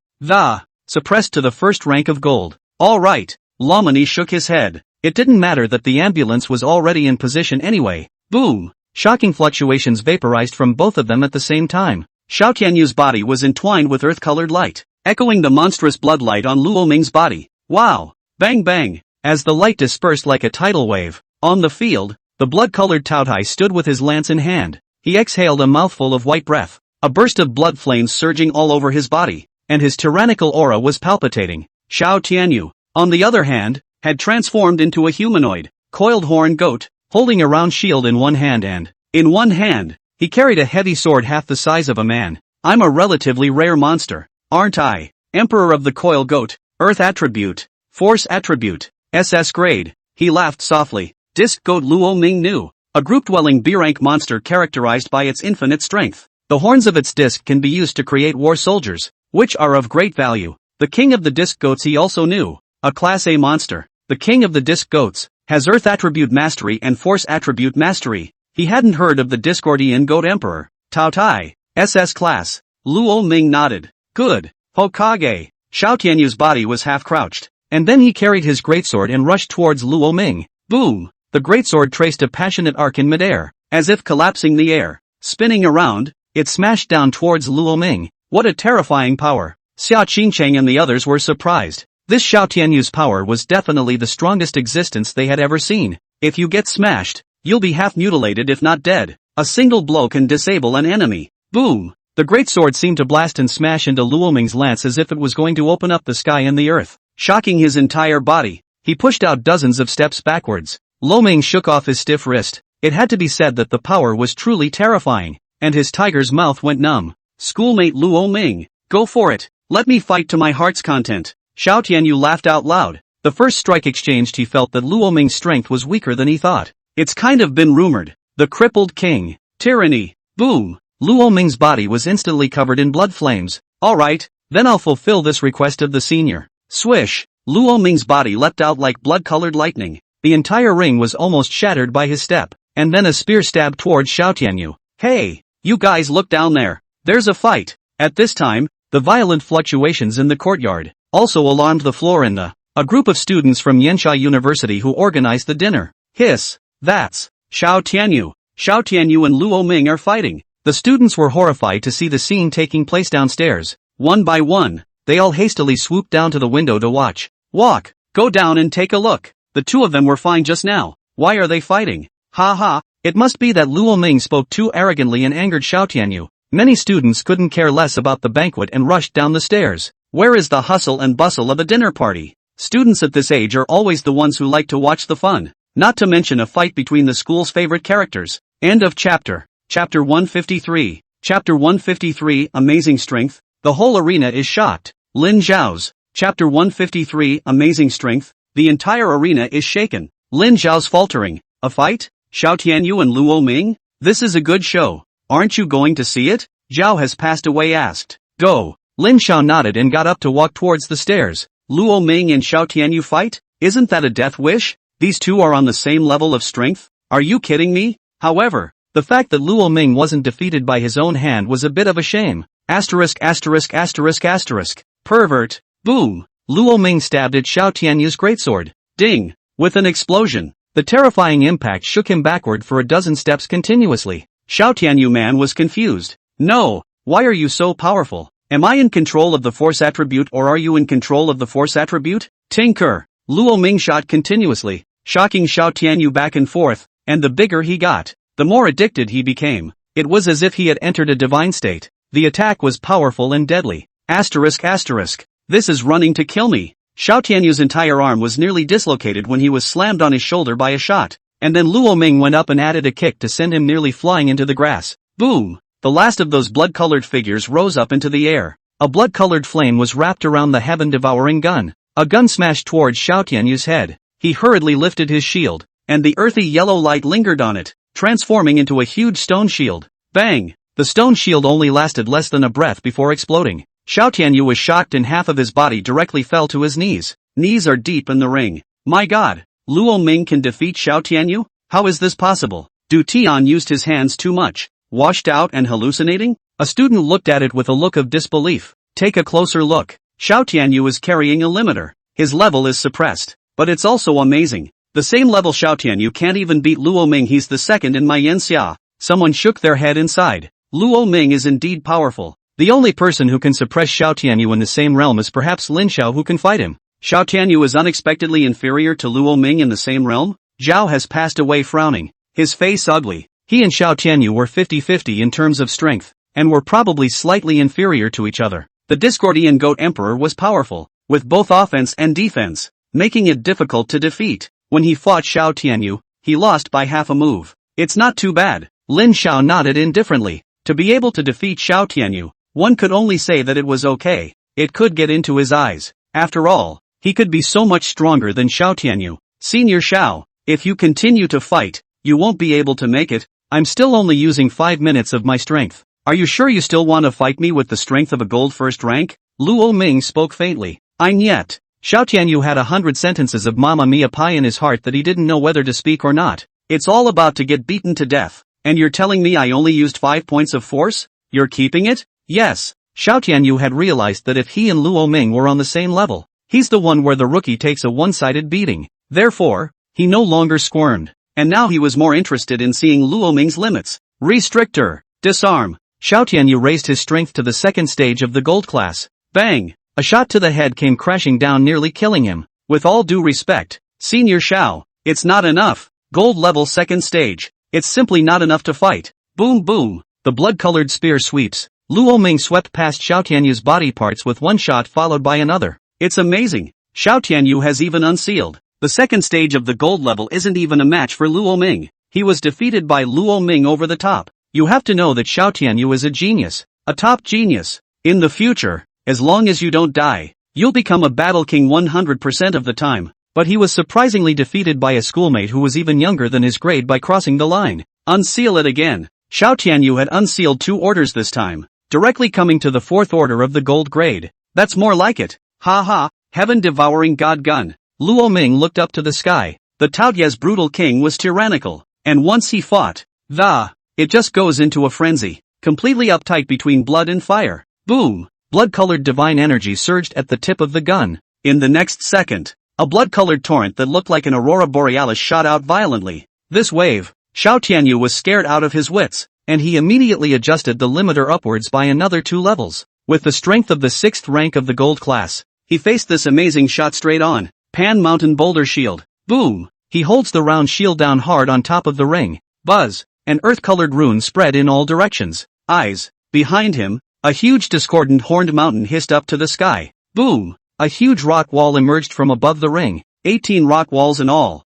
Speaker 1: Suppressed to the first rank of gold. Alright. Lomani shook his head. It didn't matter that the ambulance was already in position anyway. Boom. Shocking fluctuations vaporized from both of them at the same time. Xiao Tianyu's body was entwined with earth-colored light, echoing the monstrous blood light on Luo Ming's body. Wow. Bang bang. As the light dispersed like a tidal wave, on the field, the blood-colored Taotai stood with his lance in hand. He exhaled a mouthful of white breath, a burst of blood flames surging all over his body, and his tyrannical aura was palpitating. Xiao Tianyu, on the other hand, had transformed into a humanoid, coiled horn goat, holding a round shield in one hand and, In one hand, he carried a heavy sword half the size of a man. I'm a relatively rare monster, aren't I? Emperor of the coil goat, Earth attribute, Force attribute, SS grade. He laughed softly. Disc goat Luo Ming knew. A group-dwelling B-rank monster characterized by its infinite strength. The horns of its disc can be used to create war soldiers, which are of great value. The king of the disc goats he also knew. A class A monster. The king of the disc goats has Earth attribute mastery and Force attribute mastery. He hadn't heard of the Discordian goat emperor. Tao Tai. SS class. Luo Ming nodded. Good. Hokage. Xiao Tianyu's body was half crouched, and then he carried his greatsword and rushed towards Luo Ming. Boom! The greatsword traced a passionate arc in midair, as if collapsing the air. Spinning around, it smashed down towards Luo Ming. What a terrifying power! Xia Qingcheng and the others were surprised. This Xiao Tianyu's power was definitely the strongest existence they had ever seen. If you get smashed, you'll be half mutilated if not dead. A single blow can disable an enemy. Boom! The greatsword seemed to blast and smash into Luo Ming's lance as if it was going to open up the sky and the earth, shocking his entire body. He pushed out dozens of steps backwards. Luo Ming shook off his stiff wrist. It had to be said that the power was truly terrifying, and his tiger's mouth went numb. Schoolmate Luo Ming, go for it. Let me fight to my heart's content. Xiao Tianyu laughed out loud. The first strike exchanged he felt that Luo Ming's strength was weaker than he thought. It's kind of been rumored. The crippled king. Tyranny. Boom. Luo Ming's body was instantly covered in blood flames. Alright, then I'll fulfill this request of the senior. Swish. Luo Ming's body leapt out like blood-colored lightning. The entire ring was almost shattered by his step, and then a spear stabbed towards Xiao Tianyu. Hey, you guys look down there. There's a fight. At this time, the violent fluctuations in the courtyard also alarmed the floor and a group of students from Yensha University who organized the dinner. Hiss. That's Xiao Tianyu. Xiao Tianyu and Luo Ming are fighting. The students were horrified to see the scene taking place downstairs. One by one, they all hastily swooped down to the window to watch. Walk, go down and take a look. The two of them were fine just now. Why are they fighting? Ha ha, it must be that Luo Ming spoke too arrogantly and angered Xiao Tianyu. Many students couldn't care less about the banquet and rushed down the stairs. Where is the hustle and bustle of a dinner party? Students at this age are always the ones who like to watch the fun. Not to mention a fight between the school's favorite characters. End of chapter. Chapter 153. Chapter 153, Amazing Strength. The whole arena is shocked. Lin Zhao's. Chapter 153, Amazing Strength. The entire arena is shaken. Lin Zhao's faltering. A fight? Xiao Tianyu and Luo Ming? This is a good show. Aren't you going to see it? Zhao has passed away asked. Go. Lin Zhao nodded and got up to walk towards the stairs. Luo Ming and Xiao Tianyu fight? Isn't that a death wish? These two are on the same level of strength? Are you kidding me? However, the fact that Luo Ming wasn't defeated by his own hand was a bit of a shame. Asterisk asterisk asterisk asterisk. Pervert. Boom. Luo Ming stabbed at Xiao Tianyu's greatsword. Ding. With an explosion. The terrifying impact shook him backward for a dozen steps continuously. Xiao Tianyu man was confused. No. Why are you so powerful? Am I in control of the Force attribute or are you in control of the Force attribute? Tinker. Luo Ming shot continuously, shocking Xiao Tianyu back and forth, and the bigger he got, the more addicted he became. It was as if he had entered a divine state. The attack was powerful and deadly. Asterisk asterisk. This is running to kill me. Xiao Tianyu's entire arm was nearly dislocated when he was slammed on his shoulder by a shot, and then Luo Ming went up and added a kick to send him nearly flying into the grass. Boom! The last of those blood-colored figures rose up into the air. A blood-colored flame was wrapped around the heaven-devouring gun. A gun smashed towards Xiao Tianyu's head. He hurriedly lifted his shield, and the earthy yellow light lingered on it, transforming into a huge stone shield. Bang! The stone shield only lasted less than a breath before exploding. Xiao Tianyu was shocked and half of his body directly fell to his knees. Knees are deep in the ring. My god! Luo Ming can defeat Xiao Tianyu? How is this possible? Du Tian used his hands too much. Washed out and hallucinating? A student looked at it with a look of disbelief. Take a closer look. Xiao Tianyu is carrying a limiter. His level is suppressed. But it's also amazing. The same level Xiao Tianyu can't even beat Luo Ming. He's the second in my Yanxia. Someone shook their head inside. Luo Ming is indeed powerful. The only person who can suppress Xiao Tianyu in the same realm is perhaps Lin Xiao who can fight him. Xiao Tianyu is unexpectedly inferior to Luo Ming in the same realm? Zhao has passed away frowning. His face ugly. He and Xiao Tianyu were 50-50 in terms of strength, and were probably slightly inferior to each other. The Discordian Goat Emperor was powerful, with both offense and defense, making it difficult to defeat. When he fought Xiao Tianyu, he lost by half a move. It's not too bad. Lin Xiao nodded indifferently. To be able to defeat Xiao Tianyu, one could only say that it was okay. It could get into his eyes. After all, he could be so much stronger than Xiao Tianyu. Senior Xiao, if you continue to fight, you won't be able to make it. I'm still only using 5 minutes of my strength. Are you sure you still want to fight me with the strength of a gold first rank? Luo Ming spoke faintly. I'm yet. Xiao Tianyu had 100 sentences of Mamma Mia pie in his heart that he didn't know whether to speak or not. It's all about to get beaten to death. And you're telling me I only used 5 points of force? You're keeping it? Yes. Xiao Tianyu had realized that if he and Luo Ming were on the same level, he's the one where the rookie takes a one-sided beating. Therefore, he no longer squirmed. And now he was more interested in seeing Luo Ming's limits. Restrictor. Disarm. Xiao Tianyu raised his strength to the second stage of the gold class. Bang! A shot to the head came crashing down, nearly killing him. With all due respect, Senior Xiao, it's not enough. Gold level second stage. It's simply not enough to fight. Boom boom. The blood-colored spear sweeps. Luo Ming swept past Xiao Tianyu's body parts with one shot followed by another. It's amazing. Xiao Tianyu has even unsealed. The second stage of the gold level isn't even a match for Luo Ming. He was defeated by Luo Ming over the top. You have to know that Xiao Tianyu is a genius. A top genius. In the future, as long as you don't die, you'll become a battle king 100% of the time. But he was surprisingly defeated by a schoolmate who was even younger than his grade by crossing the line. Unseal it again. Xiao Tianyu had unsealed 2 orders this time, directly coming to the 4th order of the gold grade. That's more like it. Ha ha, heaven-devouring god gun. Luo Ming looked up to the sky. The Taoyue's brutal king was tyrannical, and once he fought, it just goes into a frenzy, completely uptight between blood and fire. Boom! Blood-colored divine energy surged at the tip of the gun. In the next second, a blood-colored torrent that looked like an aurora borealis shot out violently. This wave, Xiao Tianyu was scared out of his wits, and he immediately adjusted the limiter upwards by another 2 levels. With the strength of the 6th rank of the gold class, he faced this amazing shot straight on. Pan Mountain Boulder Shield. Boom! He holds the round shield down hard on top of the ring. Buzz! An earth-colored rune spread in all directions. Eyes. Behind him, a huge discordant horned mountain hissed up to the sky. Boom! A huge rock wall emerged from above the ring. 18 rock walls in all.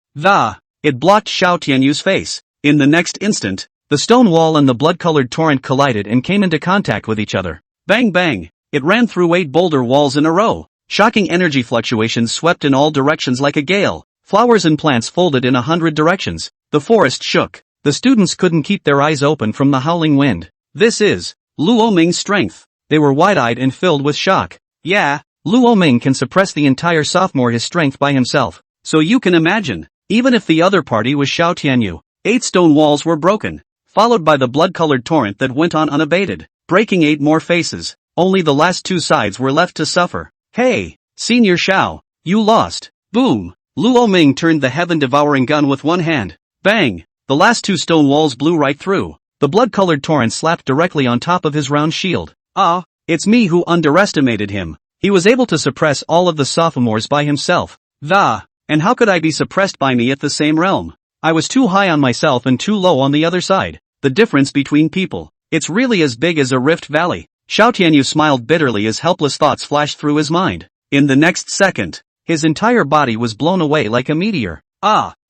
Speaker 1: It blocked Xiao Tianyu's face. In the next instant, the stone wall and the blood-colored torrent collided and came into contact with each other. Bang bang! It ran through 8 boulder walls in a row. Shocking energy fluctuations swept in all directions like a gale. Flowers and plants folded in 100 directions. The forest shook. The students couldn't keep their eyes open from the howling wind. This is Luo Ming's strength. They were wide-eyed and filled with shock. Yeah, Luo Ming can suppress the entire sophomore his strength by himself. So you can imagine, even if the other party was Xiao Tianyu, 8 stone walls were broken, followed by the blood-colored torrent that went on unabated, breaking 8 more faces. Only the last 2 sides were left to suffer. Hey, Senior Xiao, you lost. Boom! Luo Ming turned the heaven-devouring gun with one hand. Bang! The last 2 stone walls blew right through. The blood-colored torrent slapped directly on top of his round shield. It's me who underestimated him. He was able to suppress all of the sophomores by himself. And how could I be suppressed by me at the same realm? I was too high on myself and too low on the other side. The difference between people. It's really as big as a rift valley. Xiao Tianyu smiled bitterly as helpless thoughts flashed through his mind. In the next second, his entire body was blown away like a meteor.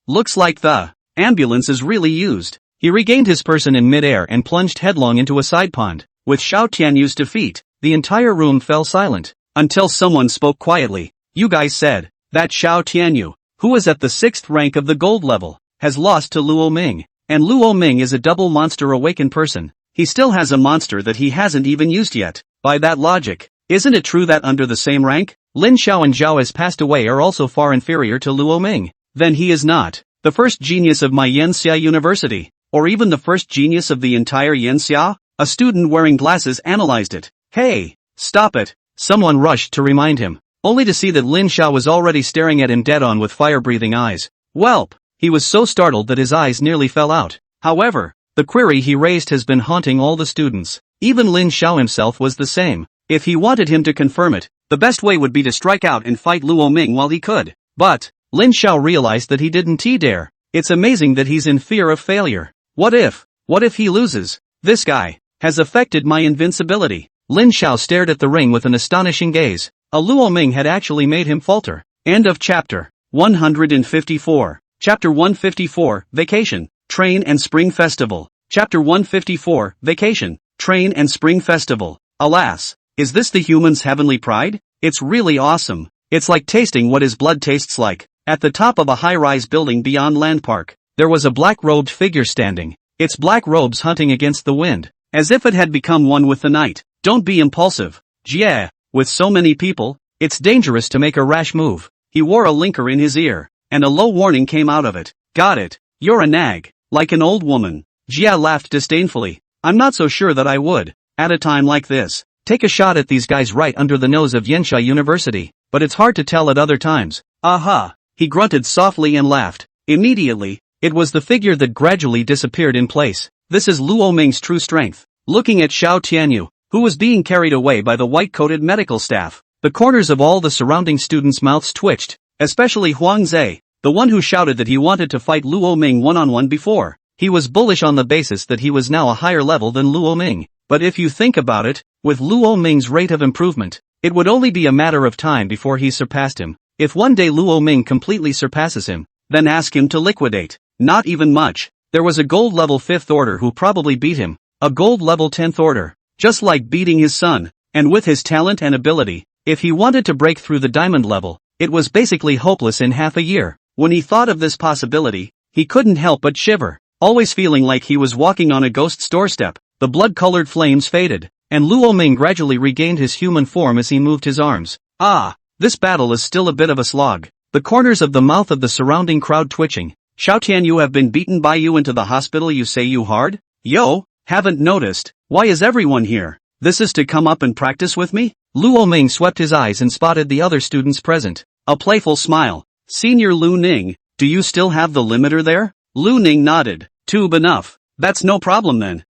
Speaker 1: Looks like the ambulance is really used. He regained his person in midair and plunged headlong into a side pond. With Xiao Tianyu's defeat, the entire room fell silent, until someone spoke quietly. You guys said, that Xiao Tianyu, who is at the 6th rank of the gold level, has lost to Luo Ming, and Luo Ming is a double monster awakened person. He still has a monster that he hasn't even used yet. By that logic, isn't it true that under the same rank, Lin Xiao and Zhao has passed away are also far inferior to Luo Ming? Then he is not the first genius of my Yanxia University, or even the first genius of the entire Yanxia? A student wearing glasses analyzed it. Hey, stop it! Someone rushed to remind him, only to see that Lin Xiao was already staring at him dead-on with fire-breathing eyes. Welp! He was so startled that his eyes nearly fell out. However, the query he raised has been haunting all the students. Even Lin Xiao himself was the same. If he wanted him to confirm it, the best way would be to strike out and fight Luo Ming while he could. But Lin Xiao realized that he didn't dare. It's amazing that he's in fear of failure. What if he loses? This guy has affected my invincibility. Lin Xiao stared at the ring with an astonishing gaze. A Luo Ming had actually made him falter. End of chapter 154. Chapter 154, Vacation, Train and Spring Festival. Chapter 154, Vacation, Train and Spring Festival. Alas, is this the human's heavenly pride? It's really awesome. It's like tasting what his blood tastes like. At the top of a high-rise building beyond Land Park, there was a black-robed figure standing, its black robes hunting against the wind, as if it had become one with the night. Don't be impulsive. Yeah, with so many people, it's dangerous to make a rash move. He wore a linker in his ear, and a low warning came out of it. Got it. You're a nag. Like an old woman. Jia laughed disdainfully. I'm not so sure that I would, at a time like this, take a shot at these guys right under the nose of Yensha University, but it's hard to tell at other times. Aha! He grunted softly and laughed. Immediately, it was the figure that gradually disappeared in place. This is Luo Ming's true strength. Looking at Xiao Tianyu, who was being carried away by the white-coated medical staff, the corners of all the surrounding students' mouths twitched, especially Huang Zhe, the one who shouted that he wanted to fight Luo Ming one-on-one before. He was bullish on the basis that he was now a higher level than Luo Ming. But if you think about it, with Luo Ming's rate of improvement, it would only be a matter of time before he surpassed him. If one day Luo Ming completely surpasses him, then ask him to liquidate. Not even much. There was a gold level 5th order who probably beat him, a gold level 10th order, just like beating his son. And with his talent and ability, if he wanted to break through the diamond level, it was basically hopeless in half a year. When he thought of this possibility, he couldn't help but shiver, always feeling like he was walking on a ghost's doorstep. The blood-colored flames faded, and Luo Ming gradually regained his human form as he moved his arms. Ah, this battle is still a bit of a slog. The corners of the mouth of the surrounding crowd twitching. Xiaotian, you have been beaten by you into the hospital, you say, you hard? Yo, haven't noticed. Why is everyone here? This is to come up and practice with me? Luo Ming swept his eyes and spotted the other students present. A playful smile. Senior Lu Ning, do you still have the limiter there? Lu Ning nodded. Tube enough. That's no problem then.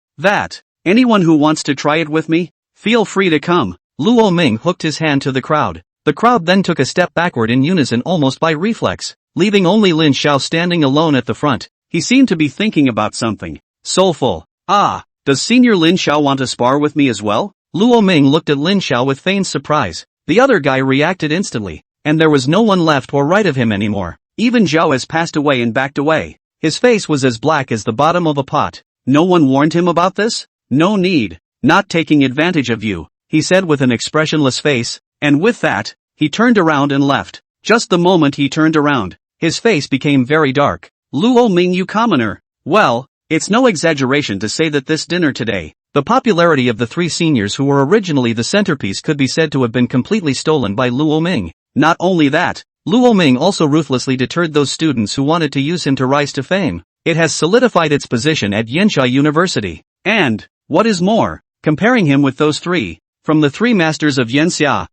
Speaker 1: Anyone who wants to try it with me, feel free to come. Luo Ming hooked his hand to the crowd. The crowd then took a step backward in unison almost by reflex, leaving only Lin Xiao standing alone at the front. He seemed to be thinking about something. Soulful. Ah, does Senior Lin Xiao want to spar with me as well? Luo Ming looked at Lin Xiao with feigned surprise. The other guy reacted instantly, and there was no one left or right of him anymore. Even Zhao has passed away and backed away. His face was as black as the bottom of a pot. No one warned him about this? No need. Not taking advantage of you, he said with an expressionless face, and with that, he turned around and left. Just the moment he turned around, his face became very dark. Luo Ming, you commoner. Well, it's no exaggeration to say that this dinner today, the popularity of the three seniors who were originally the centerpiece could be said to have been completely stolen by Luo Ming. Not only that, Luo Ming also ruthlessly deterred those students who wanted to use him to rise to fame. It has solidified its position at Yensha University. And, what is more, comparing him with those three, from the three masters of Yensha,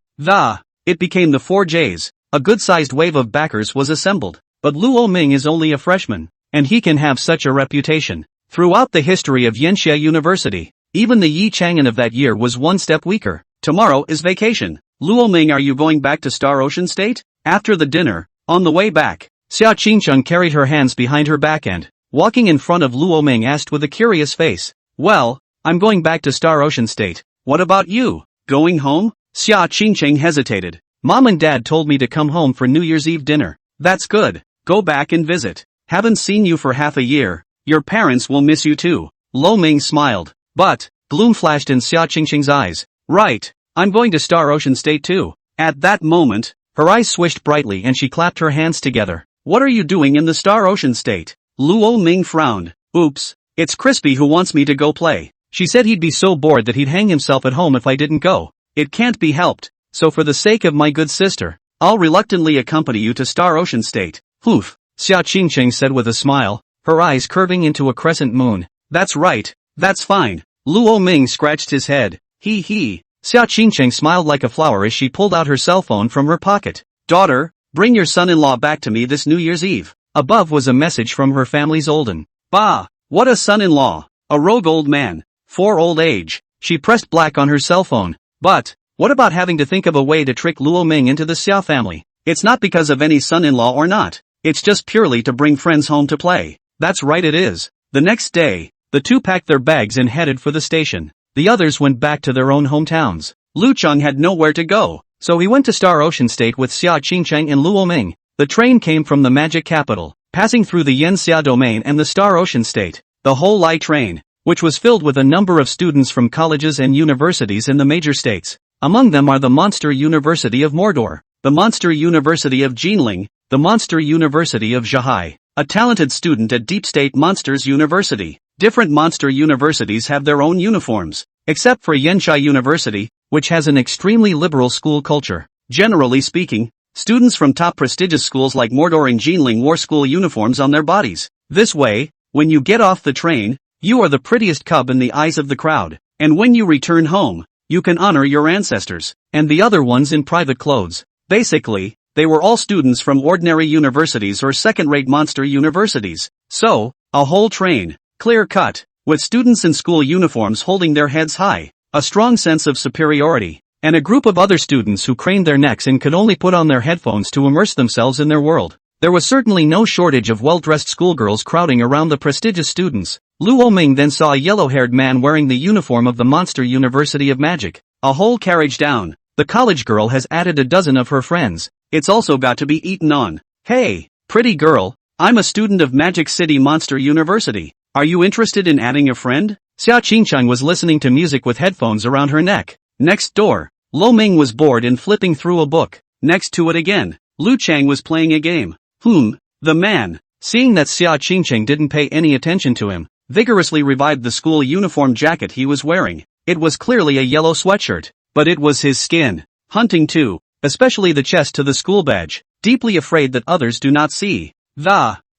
Speaker 1: it became the 4 Js. A good-sized wave of backers was assembled. But Luo Ming is only a freshman, and he can have such a reputation. Throughout the history of Yensha University, even the Yi Chang'an of that year was one step weaker. Tomorrow is vacation. Luo Ming, are you going back to Star Ocean State? After the dinner, on the way back, Xia Qingcheng carried her hands behind her back and, walking in front of Luo Ming, asked with a curious face. Well, I'm going back to Star Ocean State. What about you? Going home? Xia Qingcheng hesitated. Mom and Dad told me to come home for New Year's Eve dinner. That's good. Go back and visit. Haven't seen you for half a year. Your parents will miss you too. Luo Ming smiled. But, gloom flashed in Xia Qingcheng's eyes. Right. I'm going to Star Ocean State too. At that moment, her eyes swished brightly and she clapped her hands together. What are you doing in the Star Ocean State? Luo Ming frowned. Oops. It's Crispy who wants me to go play. She said he'd be so bored that he'd hang himself at home if I didn't go. It can't be helped. So for the sake of my good sister, I'll reluctantly accompany you to Star Ocean State. Oof. Xia Qingcheng said with a smile, her eyes curving into a crescent moon. That's right. That's fine. Luo Ming scratched his head. Hee hee. Xia Qingcheng smiled like a flower as she pulled out her cell phone from her pocket. Daughter, bring your son-in-law back to me this New Year's Eve. Above was a message from her family's olden. Bah, what a son-in-law. A rogue old man. For old age. She pressed black on her cell phone. But, what about having to think of a way to trick Luo Ming into the Xia family? It's not because of any son-in-law or not. It's just purely to bring friends home to play. That's right, it is. The next day, the two packed their bags and headed for the station. The others went back to their own hometowns. Lu Cheng had nowhere to go, so he went to Star Ocean State with Xia Qingcheng and Luo Ming. The train came from the magic capital, passing through the Yanxia domain and the Star Ocean State. The whole Lai train which was filled with a number of students from colleges and universities in the major states. Among them are the Monster University of Mordor, the Monster University of Jinling, the Monster University of Zhahai, a talented student at Deep State Monsters University. Different monster universities have their own uniforms, except for Yanshai University, which has an extremely liberal school culture. Generally speaking, students from top prestigious schools like Mordor and Jinling wore school uniforms on their bodies. This way, when you get off the train, you are the prettiest cub in the eyes of the crowd, and when you return home, you can honor your ancestors, and the other ones in private clothes. Basically, they were all students from ordinary universities or second-rate monster universities. So, a whole train, clear-cut, with students in school uniforms holding their heads high, a strong sense of superiority, and a group of other students who craned their necks and could only put on their headphones to immerse themselves in their world. There was certainly no shortage of well-dressed schoolgirls crowding around the prestigious students. Luo Ming then saw a yellow-haired man wearing the uniform of the Monster University of Magic. A whole carriage down. The college girl has added a dozen of her friends. It's also got to be eaten on. Hey, pretty girl, I'm a student of Magic City Monster University. Are you interested in adding a friend? Xia Qingchang was listening to music with headphones around her neck. Next door, Lo Ming was bored and flipping through a book. Next to it again, Lu Chang was playing a game. The man, seeing that Xia Qingchang didn't pay any attention to him, vigorously revived the school uniform jacket he was wearing. It was clearly a yellow sweatshirt, but it was his skin. Hunting too, especially the chest to the school badge, deeply afraid that others do not see.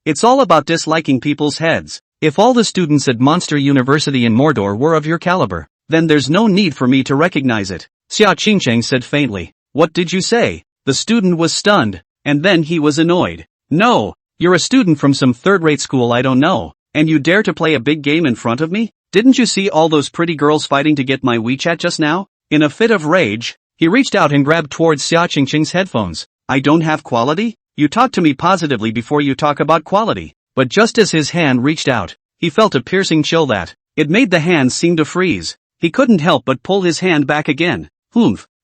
Speaker 1: It's all about disliking people's heads. If all the students at Monster University in Mordor were of your caliber, then there's no need for me to recognize it. Xia Qingchang said faintly. What did you say? The student was stunned, and then he was annoyed. No, you're a student from some third-rate school I don't know, and you dare to play a big game in front of me? Didn't you see all those pretty girls fighting to get my WeChat just now? In a fit of rage, he reached out and grabbed towards Xia Qingchang's headphones. I don't have quality? You talk to me positively before you talk about quality. But just as his hand reached out, he felt a piercing chill that, it made the hand seem to freeze. He couldn't help but pull his hand back again.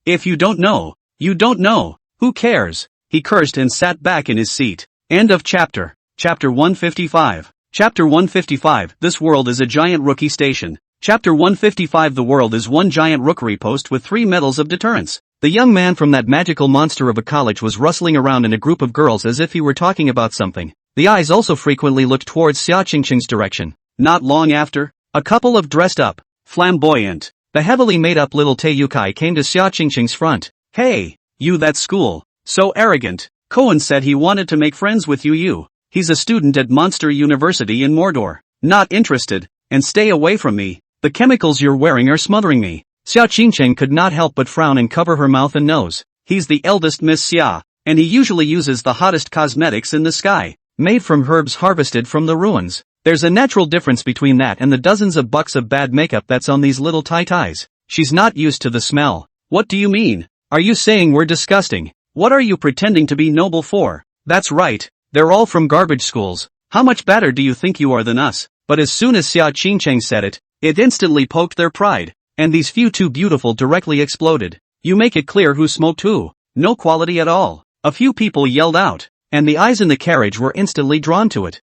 Speaker 1: If you don't know, you don't know. Who cares? He cursed and sat back in his seat. End of chapter. Chapter 155. Chapter 155. This world is a giant rookie station. Chapter 155. The world is one giant rookery post with 3 medals of deterrence. The young man from that magical monster of a college was rustling around in a group of girls as if he were talking about something. The eyes also frequently looked towards Xia Qingchang's direction. Not long after, a couple of dressed-up, flamboyant, the heavily made-up little Taiyukai came to Xia Qingchang's front. Hey, you that school, so arrogant. Cohen said he wanted to make friends with you. He's a student at Monster University in Mordor. Not interested, and stay away from me. The chemicals you're wearing are smothering me. Xia Qingchang could not help but frown and cover her mouth and nose. He's the eldest Miss Xia, and he usually uses the hottest cosmetics in the sky, made from herbs harvested from the ruins. There's a natural difference between that and the dozens of bucks of bad makeup that's on these little tai-tais. She's not used to the smell. What do you mean? Are you saying we're disgusting? What are you pretending to be noble for? That's right, they're all from garbage schools. How much better do you think you are than us? But as soon as Xia Qingchang said it, it instantly poked their pride, and these few too beautiful directly exploded. You make it clear who smoked who. No quality at all. A few people yelled out, and the eyes in the carriage were instantly drawn to it.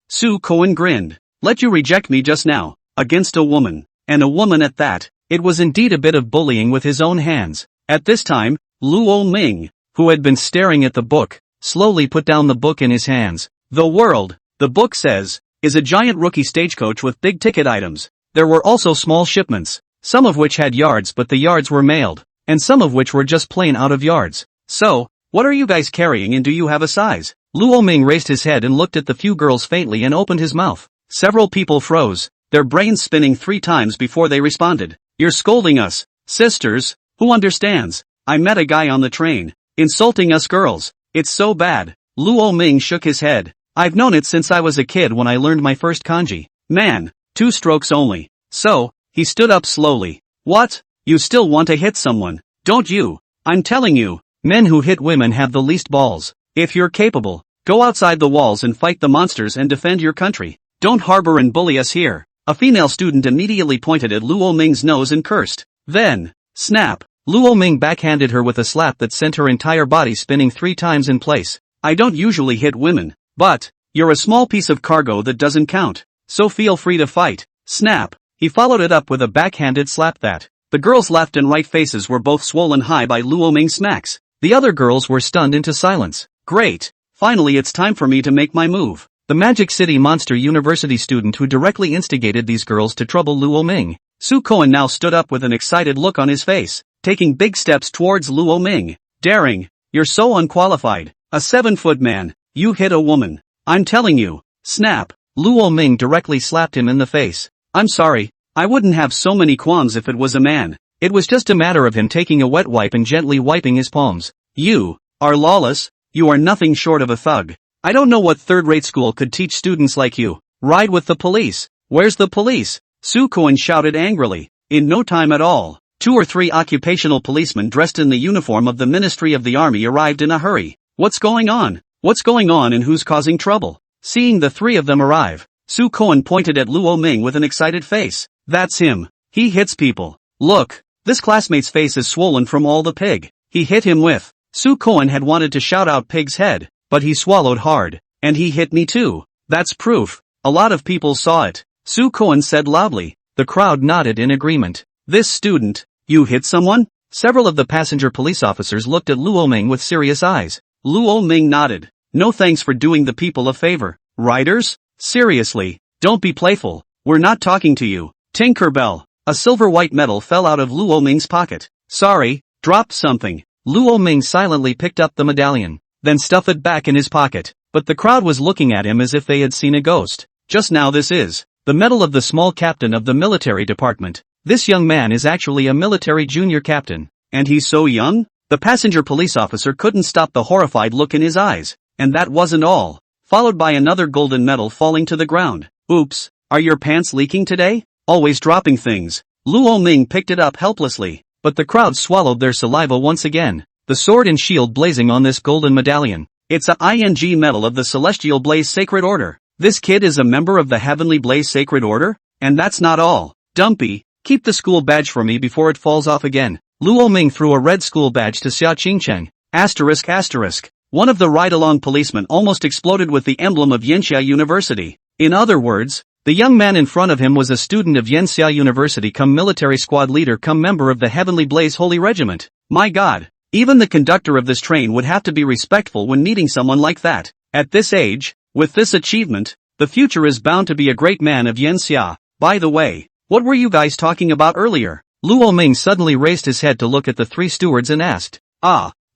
Speaker 1: Su Cohen grinned. Let you reject me just now, against a woman, and a woman at that. It was indeed a bit of bullying with his own hands. At this time, Luo Ming, who had been staring at the book, slowly put down the book in his hands. The world, the book says, is a giant rookie stagecoach with big-ticket items. There were also small shipments, some of which had yards but the yards were mailed, and some of which were just plain out of yards. So, what are you guys carrying and do you have a size? Luo Ming raised his head and looked at the few girls faintly and opened his mouth. Several people froze, their brains spinning 3 times before they responded. You're scolding us, sisters? Who understands? I met a guy on the train, insulting us girls. It's so bad. Luo Ming shook his head. I've known it since I was a kid when I learned my first kanji. Man, 2 strokes only. So, he stood up slowly. What? You still want to hit someone, don't you? I'm telling you, men who hit women have the least balls. If you're capable, go outside the walls and fight the monsters and defend your country. Don't harbor and bully us here. A female student immediately pointed at Luo Ming's nose and cursed. Then, snap, Luo Ming backhanded her with a slap that sent her entire body spinning 3 times in place. I don't usually hit women, but, you're a small piece of cargo that doesn't count, so feel free to fight. Snap. He followed it up with a backhanded slap that. The girls' left and right faces were both swollen high by Luo Ming's smacks. The other girls were stunned into silence. Great. Finally it's time for me to make my move. The Magic City Monster University student who directly instigated these girls to trouble Luo Ming. Su Koan now stood up with an excited look on his face, taking big steps towards Luo Ming. Daring. You're so unqualified. A 7-foot man. You hit a woman. I'm telling you. Snap. Luo Ming directly slapped him in the face. I'm sorry. I wouldn't have so many qualms if it was a man. It was just a matter of him taking a wet wipe and gently wiping his palms. You are lawless. You are nothing short of a thug. I don't know what third-rate school could teach students like you. Ride with the police. Where's the police? Su Koan shouted angrily. In no time at all, 2 or 3 occupational policemen dressed in the uniform of the Ministry of the Army arrived in a hurry. What's going on? What's going on and who's causing trouble? Seeing the 3 of them arrive, Su Koan pointed at Luo Ming with an excited face. That's him. He hits people. Look, this classmate's face is swollen from all the pig he hit him with. Su Koan had wanted to shout out pig's head, but he swallowed hard. And he hit me too. That's proof. A lot of people saw it. Su Koan said loudly. The crowd nodded in agreement. This student, you hit someone? Several of the passenger police officers looked at Luo Ming with serious eyes. Luo Ming nodded. No thanks for doing the people a favor. Riders? Seriously, don't be playful. We're not talking to you. Tinkerbell. A silver-white medal fell out of Luo Ming's pocket. Sorry, dropped something. Luo Ming silently picked up the medallion, then stuffed it back in his pocket. But the crowd was looking at him as if they had seen a ghost. Just now this is the medal of the small captain of the military department. This young man is actually a military junior captain. And he's so young? The passenger police officer couldn't stop the horrified look in his eyes. And that wasn't all. Followed by another golden medal falling to the ground. Oops, are your pants leaking today? Always dropping things. Luo Ming picked it up helplessly, but the crowd swallowed their saliva once again. The sword and shield blazing on this golden medallion. It's a ING medal of the Celestial Blaze Sacred Order. This kid is a member of the Heavenly Blaze Sacred Order? And that's not all. Dumpy, keep the school badge for me before it falls off again. Luo Ming threw a red school badge to Xia Qingcheng. ***. One of the ride-along policemen almost exploded with the emblem of Yanxia University. In other words, the young man in front of him was a student of Yanxia University come military squad leader come member of the Heavenly Blaze Holy Regiment. My God, even the conductor of this train would have to be respectful when meeting someone like that. At this age, with this achievement, the future is bound to be a great man of Yanxia. By the way, what were you guys talking about earlier? Luo Ming suddenly raised his head to look at the 3 stewards and asked.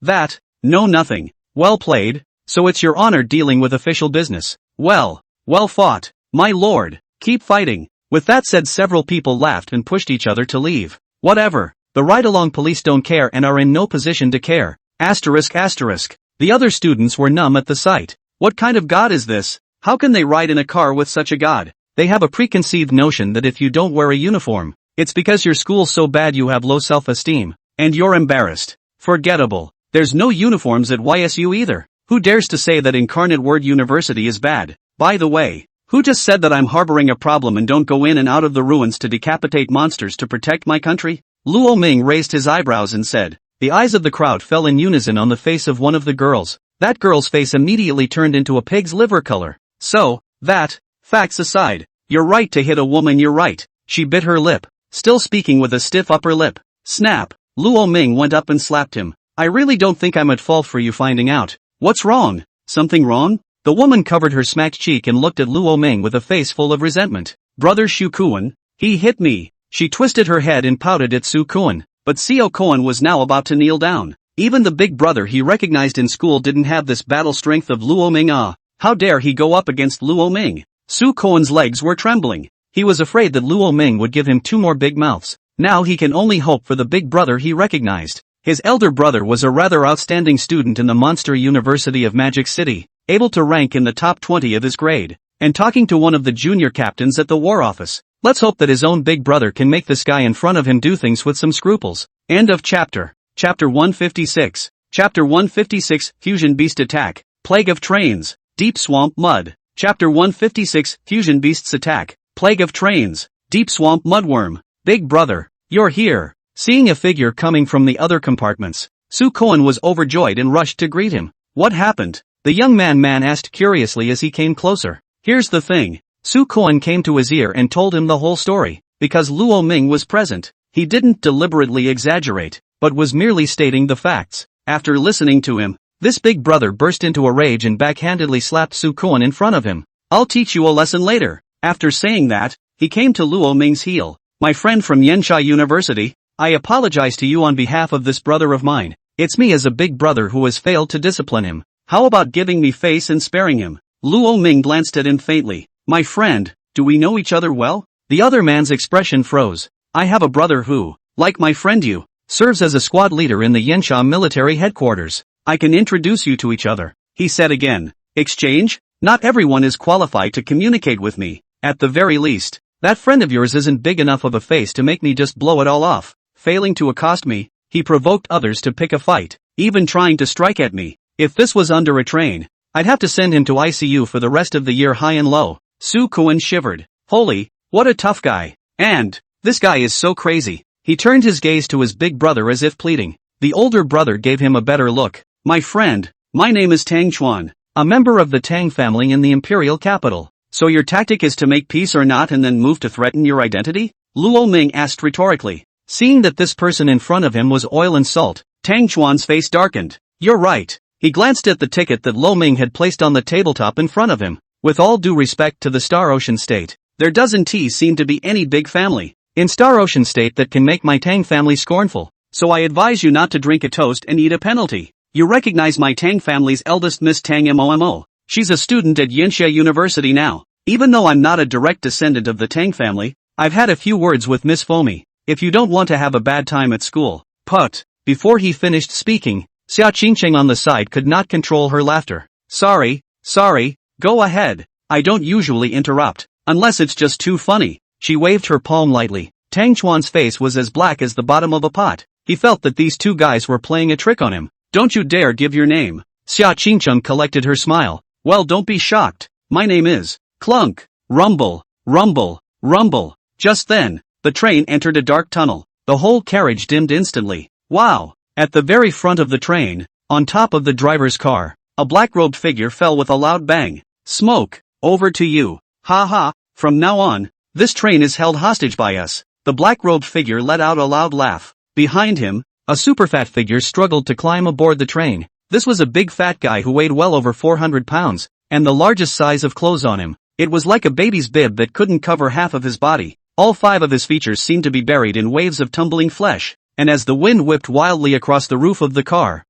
Speaker 1: That, no nothing. Well played, so it's your honor dealing with official business. Well fought, my lord, keep fighting. With that said several people laughed and pushed each other to leave. Whatever, the ride-along police don't care and are in no position to care. ***. The other students were numb at the sight. What kind of god is this? How can they ride in a car with such a god? They have a preconceived notion that if you don't wear a uniform, it's because your school's so bad you have low self-esteem, and you're embarrassed. Forgettable. There's no uniforms at YSU either. Who dares to say that Incarnate Word University is bad? By the way, who just said that I'm harboring a problem and don't go in and out of the ruins to decapitate monsters to protect my country? Luo Ming raised his eyebrows and said. The eyes of the crowd fell in unison on the face of one of the girls. That girl's face immediately turned into a pig's liver color. So, facts aside, you're right to hit a woman, you're right. She bit her lip, still speaking with a stiff upper lip. Snap. Luo Ming went up and slapped him. I really don't think I'm at fault for you finding out. What's wrong? Something wrong? The woman covered her smacked cheek and looked at Luo Ming with a face full of resentment. Brother Shu Kuan, he hit me. She twisted her head and pouted at Su Kuan, but Xiao Kuan was now about to kneel down. Even the big brother he recognized in school didn't have this battle strength of Luo Ming. How dare he go up against Luo Ming? Su Kuan's legs were trembling. He was afraid that Luo Ming would give him 2 more big mouths. Now he can only hope for the big brother he recognized. His elder brother was a rather outstanding student in the Monster University of Magic City, able to rank in the top 20 of his grade, and talking to one of the junior captains at the War Office. Let's hope that his own big brother can make this guy in front of him do things with some scruples. End of chapter. Chapter 156. Chapter 156, Fusion Beast Attack, Plague of Trains, Deep Swamp Mud. Chapter 156, Fusion Beasts Attack, Plague of Trains, Deep Swamp Mudworm. Big brother, you're here. Seeing a figure coming from the other compartments, Su Koan was overjoyed and rushed to greet him. What happened? The young man asked curiously as he came closer. Here's the thing. Su Kuan came to his ear and told him the whole story. Because Luo Ming was present, he didn't deliberately exaggerate, but was merely stating the facts. After listening to him, this big brother burst into a rage and backhandedly slapped Su Kuan in front of him. I'll teach you a lesson later. After saying that, he came to Luo Ming's heel. My friend from Yenxia University, I apologize to you on behalf of this brother of mine. It's me as a big brother who has failed to discipline him. How about giving me face and sparing him? Luo Ming glanced at him faintly. My friend, do we know each other well? The other man's expression froze. I have a brother who, like my friend you, serves as a squad leader in the Yenxia military headquarters. I can introduce you to each other, he said again. Exchange? Not everyone is qualified to communicate with me. At the very least, that friend of yours isn't big enough of a face to make me just blow it all off. Failing to accost me, he provoked others to pick a fight, even trying to strike at me. If this was under a train, I'd have to send him to ICU for the rest of the year high and low. Su Kuan shivered. Holy, what a tough guy. And, this guy is so crazy. He turned his gaze to his big brother as if pleading. The older brother gave him a better look. My friend, my name is Tang Chuan, a member of the Tang family in the imperial capital. So your tactic is to make peace or not and then move to threaten your identity? Luo Ming asked rhetorically. Seeing that this person in front of him was oil and salt, Tang Chuan's face darkened. You're right. He glanced at the ticket that Luo Ming had placed on the tabletop in front of him. With all due respect to the Star Ocean State, there doesn't seem to be any big family in Star Ocean State that can make my Tang family scornful. So I advise you not to drink a toast and eat a penalty. You recognize my Tang family's eldest Miss Tang Momo. She's a student at Yenxia University now. Even though I'm not a direct descendant of the Tang family, I've had a few words with Miss Fomi. If you don't want to have a bad time at school, put. Before he finished speaking, Xia Qingcheng on the side could not control her laughter. Sorry, go ahead. I don't usually interrupt, unless it's just too funny. She waved her palm lightly. Tang Chuan's face was as black as the bottom of a pot. He felt that these two guys were playing a trick on him. Don't you dare give your name. Xia Qingcheng collected her smile. Well, don't be shocked. My name is Clunk. Rumble, rumble, rumble. Just then, the train entered a dark tunnel. The whole carriage dimmed instantly. Wow! At the very front of the train, on top of the driver's car, a black-robed figure fell with a loud bang. Smoke, over to you. Ha ha, from now on, this train is held hostage by us. The black-robed figure let out a loud laugh. Behind him, a super-fat figure struggled to climb aboard the train. This was a big fat guy who weighed well over 400 pounds, and the largest size of clothes on him. It was like a baby's bib that couldn't cover half of his body. All 5 of his features seemed to be buried in waves of tumbling flesh, and as the wind whipped wildly across the roof of the car,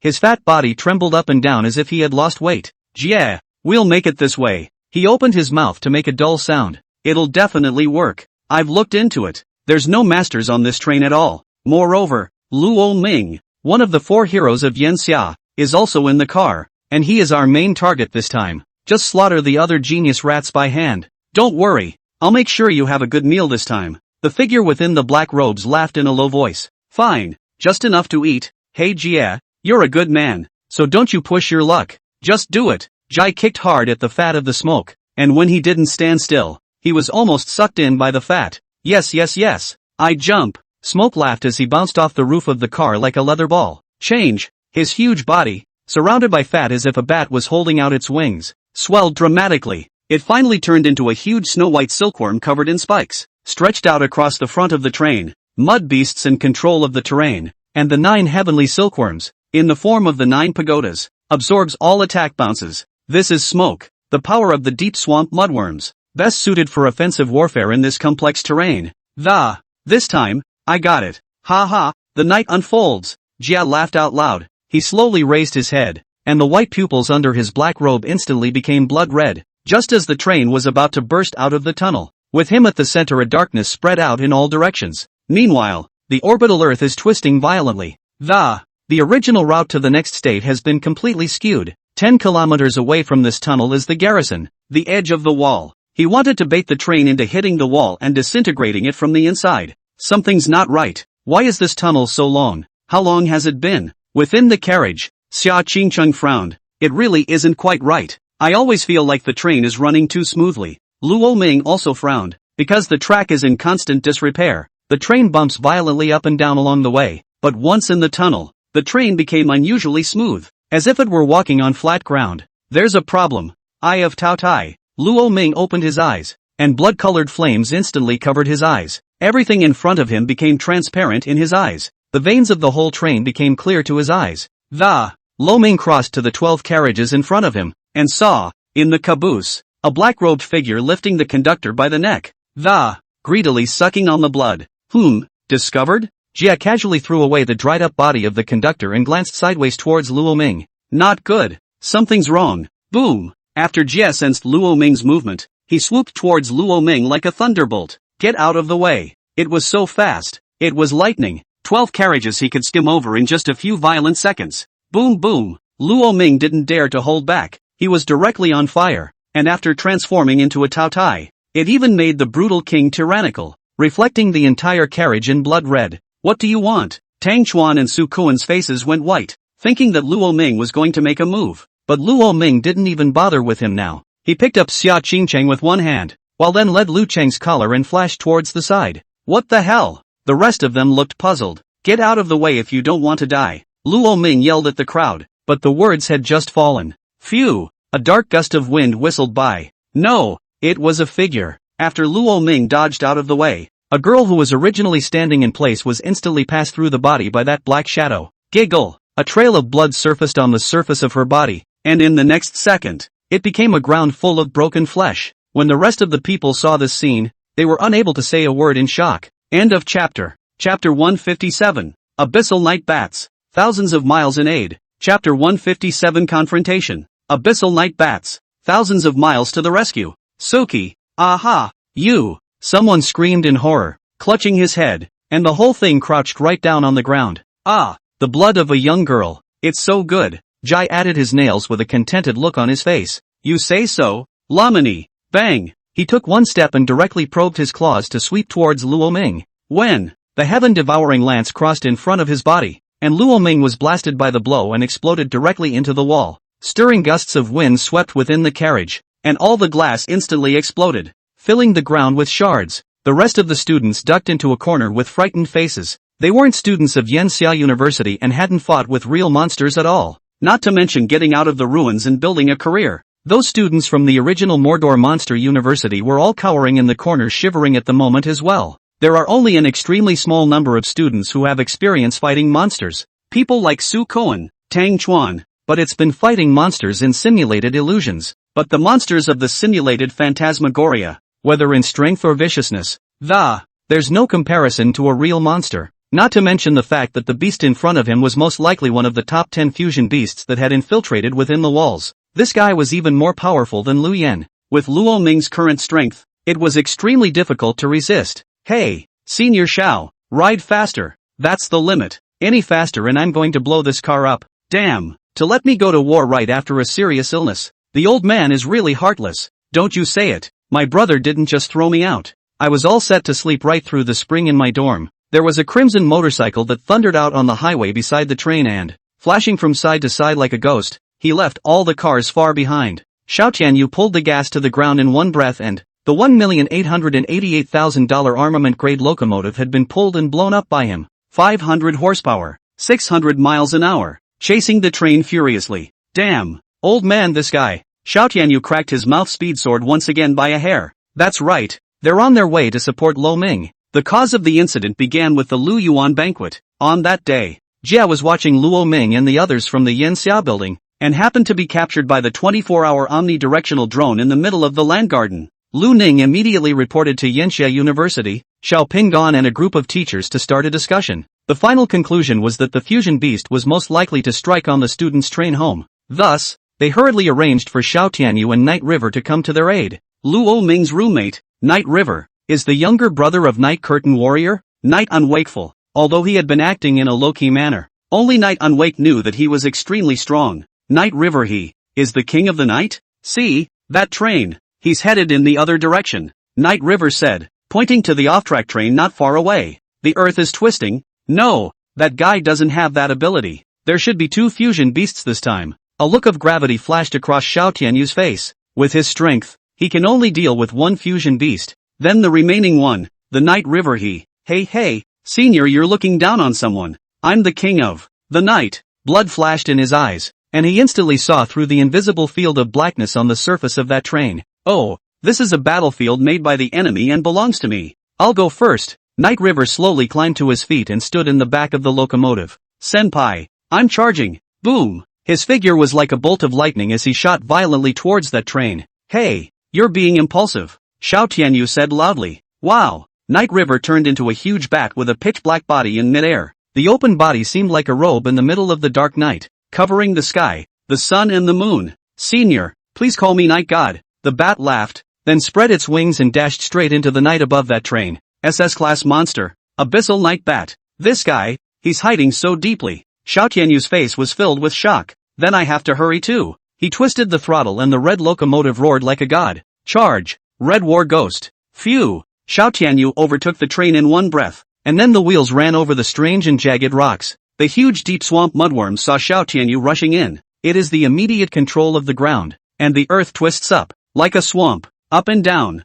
Speaker 1: his fat body trembled up and down as if he had lost weight. Yeah, we'll make it this way. He opened his mouth to make a dull sound. It'll definitely work. I've looked into it. There's no masters on this train at all. Moreover, Luo Ming, one of the 4 heroes of Yenxia, is also in the car, and he is our main target this time. Just slaughter the other genius rats by hand. Don't worry, I'll make sure you have a good meal this time. The figure within the black robes laughed in a low voice. Fine, just enough to eat. Hey Jia, you're a good man, so don't you push your luck. Just do it. Jai kicked hard at the fat of the smoke, and when he didn't stand still, he was almost sucked in by the fat. Yes, I jump. Smoke laughed as he bounced off the roof of the car like a leather ball. Change. His huge body, surrounded by fat as if a bat was holding out its wings, swelled dramatically. It finally turned into a huge snow-white silkworm covered in spikes, stretched out across the front of the train. Mud beasts in control of the terrain, and the 9 heavenly silkworms, in the form of the 9 pagodas, absorbs all attack bounces. This is Smoke, the power of the deep swamp mudworms, best suited for offensive warfare in this complex terrain. This time, I got it. Ha ha, the night unfolds. Jia laughed out loud. He slowly raised his head, and the white pupils under his black robe instantly became blood red, just as the train was about to burst out of the tunnel. With him at the center, a darkness spread out in all directions. Meanwhile, the orbital Earth is twisting violently. The original route to the next state has been completely skewed. 10 kilometers away from this tunnel is the garrison, the edge of the wall. He wanted to bait the train into hitting the wall and disintegrating it from the inside. Something's not right. Why is this tunnel so long? How long has it been? Within the carriage, Xia Qingcheng frowned. It really isn't quite right. I always feel like the train is running too smoothly. Luo Ming also frowned. Because the track is in constant disrepair, the train bumps violently up and down along the way, but once in the tunnel, the train became unusually smooth, as if it were walking on flat ground. There's a problem. Eye of Tao Tai. Luo Ming opened his eyes, and blood-colored flames instantly covered his eyes. Everything in front of him became transparent in his eyes. The veins of the whole train became clear to his eyes. Luo Ming crossed to the 12 carriages in front of him, and saw, in the caboose, a black-robed figure lifting the conductor by the neck. Greedily sucking on the blood. Discovered? Jia casually threw away the dried-up body of the conductor and glanced sideways towards Luo Ming. Not good. Something's wrong. Boom! After Jia sensed Luo Ming's movement, he swooped towards Luo Ming like a thunderbolt. Get out of the way. It was so fast. It was lightning. 12 carriages he could skim over in just a few violent seconds. Boom boom. Luo Ming didn't dare to hold back. He was directly on fire, and after transforming into a Taotai, it even made the brutal king tyrannical, reflecting the entire carriage in blood red. What do you want? Tang Chuan and Su Kuan's faces went white, thinking that Luo Ming was going to make a move. But Luo Ming didn't even bother with him now. He picked up Xia Qingcheng with one hand, while then led Lu Cheng's collar and flashed towards the side. What the hell? The rest of them looked puzzled. Get out of the way if you don't want to die. Luo Ming yelled at the crowd, but the words had just fallen. Phew! A dark gust of wind whistled by. No, it was a figure. After Luo Ming dodged out of the way, a girl who was originally standing in place was instantly passed through the body by that black shadow. Giggle! A trail of blood surfaced on the surface of her body, and in the next second, it became a ground full of broken flesh. When the rest of the people saw this scene, they were unable to say a word in shock. End of chapter. Chapter 157. Abyssal Night Bats. Thousands of miles in aid. Chapter 157 Confrontation. Abyssal Night Bats. Thousands of miles to the rescue. Suki. Aha! You! Someone screamed in horror, clutching his head, and the whole thing crouched right down on the ground. Ah! The blood of a young girl. It's so good. Jai added his nails with a contented look on his face. You say so? Lamini. Bang! He took one step and directly probed his claws to sweep towards Luo Ming. When the heaven-devouring lance crossed in front of his body, and Luo Ming was blasted by the blow and exploded directly into the wall. Stirring gusts of wind swept within the carriage, and all the glass instantly exploded, filling the ground with shards. The rest of the students ducked into a corner with frightened faces. They weren't students of Yanxia University and hadn't fought with real monsters at all. Not to mention getting out of the ruins and building a career. Those students from the original Mordor Monster University were all cowering in the corner, shivering at the moment as well. There are only an extremely small number of students who have experience fighting monsters. People like Su Kuan, Tang Chuan, but it's been fighting monsters in simulated illusions. But the monsters of the simulated phantasmagoria, whether in strength or viciousness, there's no comparison to a real monster. Not to mention the fact that the beast in front of him was most likely one of the top 10 fusion beasts that had infiltrated within the walls. This guy was even more powerful than Lu Yen. With Luo Ming's current strength, it was extremely difficult to resist. Hey, Senior Shao, ride faster. That's the limit. Any faster and I'm going to blow this car up. Damn, to let me go to war right after a serious illness. The old man is really heartless. Don't you say it. My brother didn't just throw me out. I was all set to sleep right through the spring in my dorm. There was a crimson motorcycle that thundered out on the highway beside the train and, flashing from side to side like a ghost, he left all the cars far behind. Xiao Tianyu pulled the gas to the ground in one breath and, the $1,888,000 armament-grade locomotive had been pulled and blown up by him. 500 horsepower, 600 miles an hour, chasing the train furiously. Damn, old man this guy. Xiao Tianyu cracked his mouth speed sword once again by a hair. That's right, they're on their way to support Luo Ming. The cause of the incident began with the Lu Yuan banquet. On that day, Jia was watching Luo Ming and the others from the Yanxia building, and happened to be captured by the 24-hour omnidirectional drone in the middle of the land garden. Lu Ning immediately reported to Yanxia University, Xiao Pingan and a group of teachers to start a discussion. The final conclusion was that the fusion beast was most likely to strike on the students' train home. Thus, they hurriedly arranged for Xiao Tianyu and Night River to come to their aid. Luo Ming's roommate, Night River, is the younger brother of Night Curtain Warrior, Night Unwakeful. Although he had been acting in a low-key manner, only Night Unwake knew that he was extremely strong. Night River is the king of the night? See, that train, he's headed in the other direction, Night River said, pointing to the off-track train not far away. The earth is twisting. No, that guy doesn't have that ability. There should be 2 fusion beasts this time. A look of gravity flashed across Xiao Tianyu's face. With his strength, he can only deal with 1 fusion beast. Then the remaining one, the Night River Hey, senior, you're looking down on someone. I'm the king of the night. Blood flashed in his eyes, and he instantly saw through the invisible field of blackness on the surface of that train. Oh, this is a battlefield made by the enemy and belongs to me. I'll go first. Night River slowly climbed to his feet and stood in the back of the locomotive. Senpai, I'm charging. Boom. His figure was like a bolt of lightning as he shot violently towards that train. Hey, you're being impulsive, Xiao Tianyu said loudly. Wow. Night River turned into a huge bat with a pitch-black body in midair. The open body seemed like a robe in the middle of the dark night, covering the sky, the sun and the moon. Senior, please call me Night God. The bat laughed, then spread its wings and dashed straight into the night above that train. SS-class monster, Abyssal Night Bat. This guy, he's hiding so deeply. Xiao Tianyu's face was filled with shock. Then I have to hurry too. He twisted the throttle and the red locomotive roared like a god. Charge! Red War Ghost. Phew! Xiao Tianyu overtook the train in one breath, and then the wheels ran over the strange and jagged rocks. The huge deep swamp mudworms saw Xiao Tianyu rushing in. It is the immediate control of the ground, and the earth twists up, like a swamp, up and down,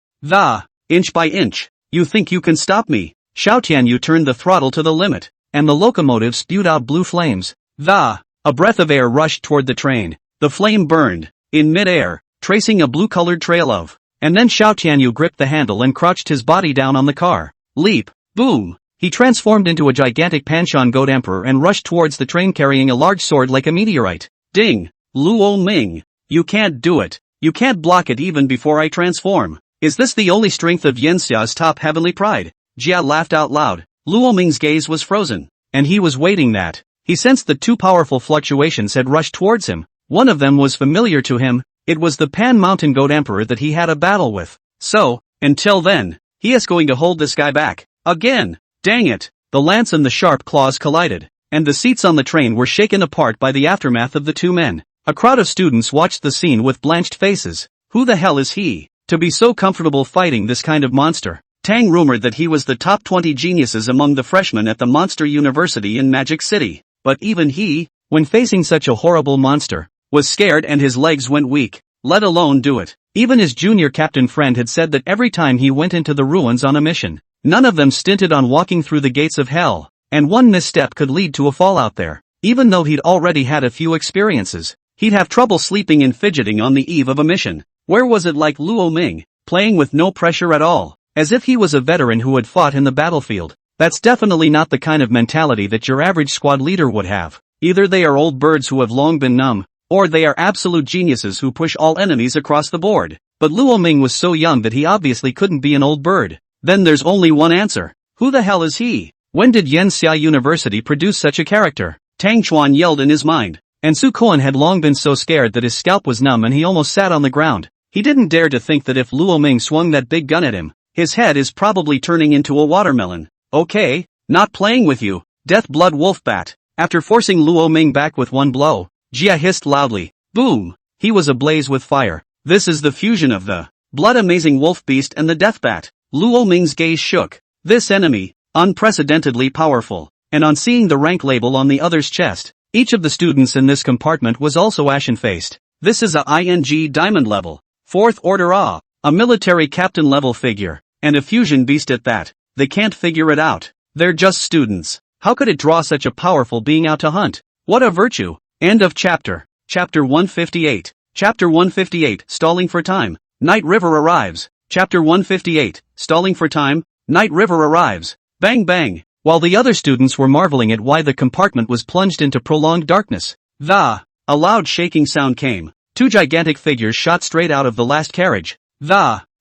Speaker 1: inch by inch. You think you can stop me? Xiao Tianyu turned the throttle to the limit, and the locomotive spewed out blue flames. A breath of air rushed toward the train. The flame burned, in mid-air, tracing a blue-colored trail of. And then Xiao Tianyu gripped the handle and crouched his body down on the car. Leap! Boom! He transformed into a gigantic Panshan Goat Emperor and rushed towards the train carrying a large sword like a meteorite. Ding! Luo Ming! You can't do it. You can't block it even before I transform. Is this the only strength of Yanxia's top heavenly pride? Jia laughed out loud. Luo Ming's gaze was frozen, and he was waiting that. He sensed that two powerful fluctuations had rushed towards him. One of them was familiar to him. It was the Pan Mountain Goat Emperor that he had a battle with. So, until then, he is going to hold this guy back. Again! Dang it! The lance and the sharp claws collided, and the seats on the train were shaken apart by the aftermath of the two men. A crowd of students watched the scene with blanched faces. Who the hell is he, to be so comfortable fighting this kind of monster? Tang rumored that he was the top 20 geniuses among the freshmen at the Monster University in Magic City. But even he, when facing such a horrible monster, was scared and his legs went weak, let alone do it. Even his junior captain friend had said that every time he went into the ruins on a mission, none of them stinted on walking through the gates of hell, and one misstep could lead to a fallout there. Even though he'd already had a few experiences, he'd have trouble sleeping and fidgeting on the eve of a mission. Where was it like Luo Ming, playing with no pressure at all, as if he was a veteran who had fought in the battlefield? That's definitely not the kind of mentality that your average squad leader would have. Either they are old birds who have long been numb, or they are absolute geniuses who push all enemies across the board. But Luo Ming was so young that he obviously couldn't be an old bird. Then there's only one answer. Who the hell is he? When did Yanxia University produce such a character? Tang Chuan yelled in his mind. And Su Kuan had long been so scared that his scalp was numb and he almost sat on the ground. He didn't dare to think that if Luo Ming swung that big gun at him, his head is probably turning into a watermelon. Okay, not playing with you, Death Blood Wolf Bat. After forcing Luo Ming back with one blow, Jia hissed loudly. Boom! He was ablaze with fire. This is the fusion of the blood-amazing wolf beast and the death bat. Luo Ming's gaze shook. This enemy, unprecedentedly powerful. And on seeing the rank label on the other's chest, each of the students in this compartment was also ashen-faced. This is a ING diamond level, 4th order A, a military captain level figure, and a fusion beast at that. They can't figure it out. They're just students. How could it draw such a powerful being out to hunt? What a virtue! End of chapter. Chapter 158. Chapter 158, Stalling for Time. Night River arrives. Chapter 158, Stalling for Time. Night River arrives. Bang bang. While the other students were marveling at why the compartment was plunged into prolonged darkness, a loud shaking sound came. Two gigantic figures shot straight out of the last carriage.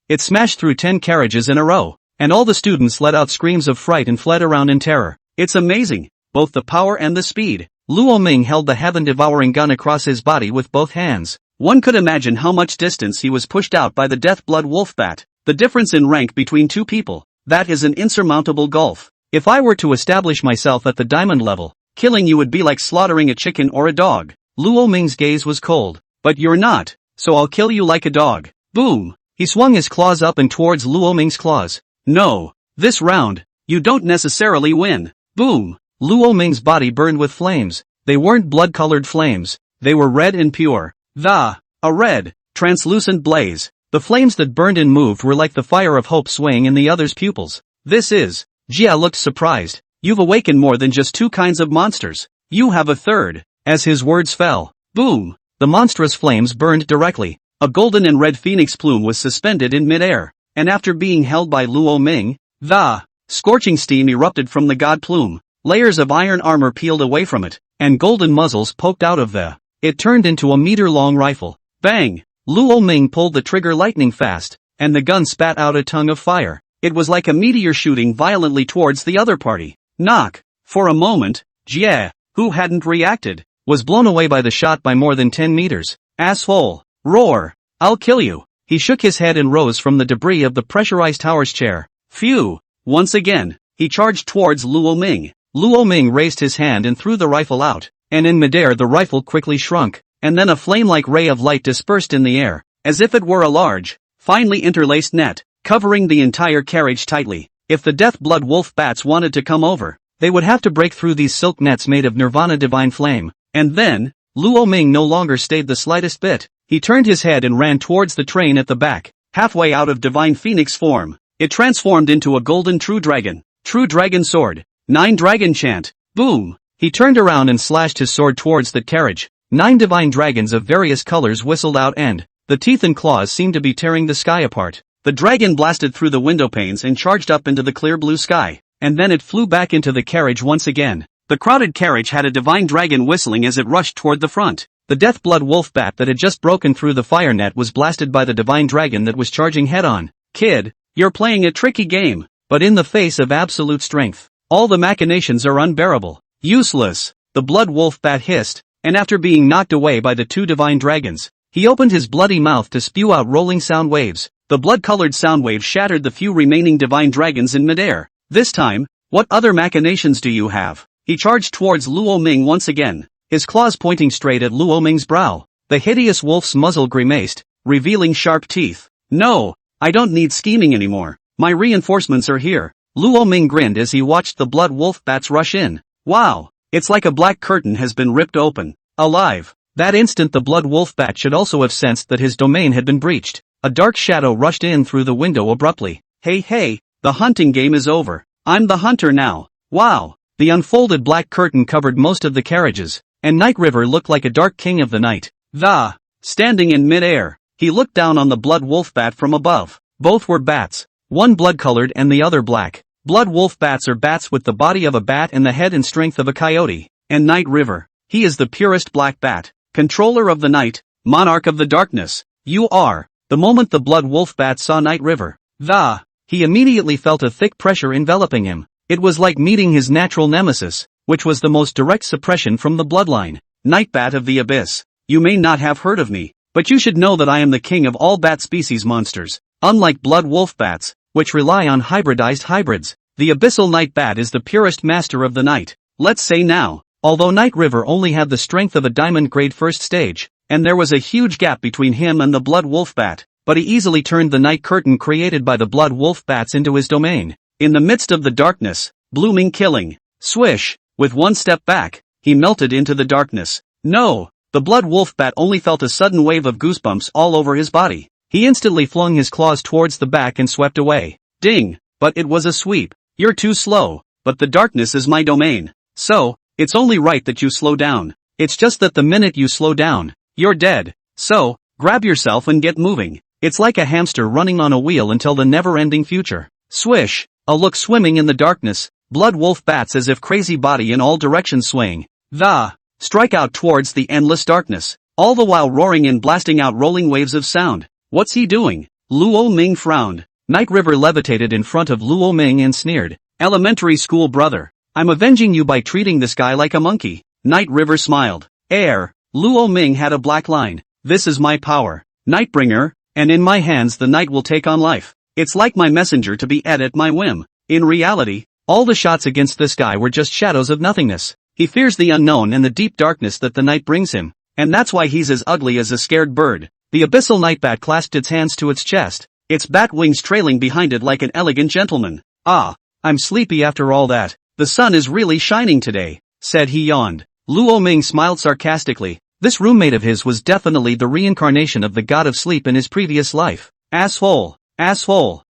Speaker 1: It smashed through 10 carriages in a row, and all the students let out screams of fright and fled around in terror. It's amazing, both the power and the speed. Luo Ming held the heaven-devouring gun across his body with both hands. One could imagine how much distance he was pushed out by the Death Blood Wolf Bat. The difference in rank between two people, that is an insurmountable gulf. If I were to establish myself at the diamond level, killing you would be like slaughtering a chicken or a dog. Luo Ming's gaze was cold. But you're not, so I'll kill you like a dog. Boom! He swung his claws up and towards Luo Ming's claws. No, this round, you don't necessarily win. Boom! Luo Ming's body burned with flames. They weren't blood-colored flames. They were red and pure. A red, translucent blaze. The flames that burned and moved were like the fire of hope swaying in the other's pupils. This is... Jia looked surprised. You've awakened more than just two kinds of monsters. You have a third. As his words fell. Boom! The monstrous flames burned directly. A golden and red phoenix plume was suspended in midair, and after being held by Luo Ming, the scorching steam erupted from the god plume. Layers of iron armor peeled away from it, and golden muzzles poked out of it turned into a meter-long rifle. Bang! Luo Ming pulled the trigger lightning fast, and the gun spat out a tongue of fire. It was like a meteor shooting violently towards the other party. Knock! For a moment, Jie, who hadn't reacted, was blown away by the shot by more than 10 meters. Asshole! Roar! I'll kill you! He shook his head and rose from the debris of the pressurized tower's chair. Phew! Once again, he charged towards Luo Ming. Luo Ming raised his hand and threw the rifle out, and in midair the rifle quickly shrunk, and then a flame-like ray of light dispersed in the air, as if it were a large, finely interlaced net, covering the entire carriage tightly. If the death blood wolf bats wanted to come over, they would have to break through these silk nets made of nirvana divine flame. And then, Luo Ming no longer stayed the slightest bit. He turned his head and ran towards the train at the back. Halfway out of divine phoenix form, it transformed into a golden true dragon sword. 9 dragon chant. Boom! He turned around and slashed his sword towards the carriage. 9 divine dragons of various colors whistled out and the teeth and claws seemed to be tearing the sky apart. The dragon blasted through the window panes and charged up into the clear blue sky, and then it flew back into the carriage once again. The crowded carriage had a divine dragon whistling as it rushed toward the front. The death blood wolf bat that had just broken through the fire net was blasted by the divine dragon that was charging head-on. Kid, you're playing a tricky game, but in the face of absolute strength, all the machinations are unbearable. Useless, the blood wolf bat hissed, and after being knocked away by the 2 divine dragons, he opened his bloody mouth to spew out rolling sound waves. The blood-colored sound waves shattered the few remaining divine dragons in midair. This time, what other machinations do you have? He charged towards Luo Ming once again, his claws pointing straight at Luo Ming's brow. The hideous wolf's muzzle grimaced, revealing sharp teeth. No, I don't need scheming anymore. My reinforcements are here. Luo Ming grinned as he watched the blood wolf bats rush in. Wow, it's like a black curtain has been ripped open. Alive. That instant the blood wolf bat should also have sensed that his domain had been breached. A dark shadow rushed in through the window abruptly. Hey, the hunting game is over. I'm the hunter now. Wow. The unfolded black curtain covered most of the carriages, and Night River looked like a dark king of the night. Standing in mid-air, he looked down on the blood wolf bat from above. Both were bats, one blood-colored and the other black. Blood wolf bats are bats with the body of a bat and the head and strength of a coyote. And Night River, he is the purest black bat, controller of the night, monarch of the darkness. You are. The moment the blood wolf bat saw Night River, he immediately felt a thick pressure enveloping him. It was like meeting his natural nemesis, which was the most direct suppression from the bloodline. Night bat of the abyss, you may not have heard of me, but you should know that I am the king of all bat species monsters. Unlike blood wolf bats, which rely on hybridized hybrids, the abyssal night bat is the purest master of the night. Let's say now, although Night River only had the strength of a diamond grade first stage, and there was a huge gap between him and the blood wolf bat, but he easily turned the night curtain created by the blood wolf bats into his domain. In the midst of the darkness, blooming killing, swish, with one step back, he melted into the darkness. No, the blood wolf bat only felt a sudden wave of goosebumps all over his body. He instantly flung his claws towards the back and swept away. Ding, but it was a sweep. You're too slow, but the darkness is my domain. So, it's only right that you slow down. It's just that the minute you slow down, you're dead. So, grab yourself and get moving. It's like a hamster running on a wheel until the never-ending future. Swish, a look swimming in the darkness, blood wolf bats as if crazy body in all directions swaying. Strike out towards the endless darkness, all the while roaring and blasting out rolling waves of sound. What's he doing? Luo Ming frowned. Night River levitated in front of Luo Ming and sneered. Elementary school brother. I'm avenging you by treating this guy like a monkey. Night River smiled. Luo Ming had a black line. This is my power, Nightbringer, and in my hands the night will take on life. It's like my messenger to be at my whim. In reality, all the shots against this guy were just shadows of nothingness. He fears the unknown and the deep darkness that the night brings him, and that's why he's as ugly as a scared bird. The abyssal night bat clasped its hands to its chest, its bat wings trailing behind it like an elegant gentleman. I'm sleepy after all that. The sun is really shining today, said he yawned. Luo Ming smiled sarcastically. This roommate of his was definitely the reincarnation of the god of sleep in his previous life. Asshole,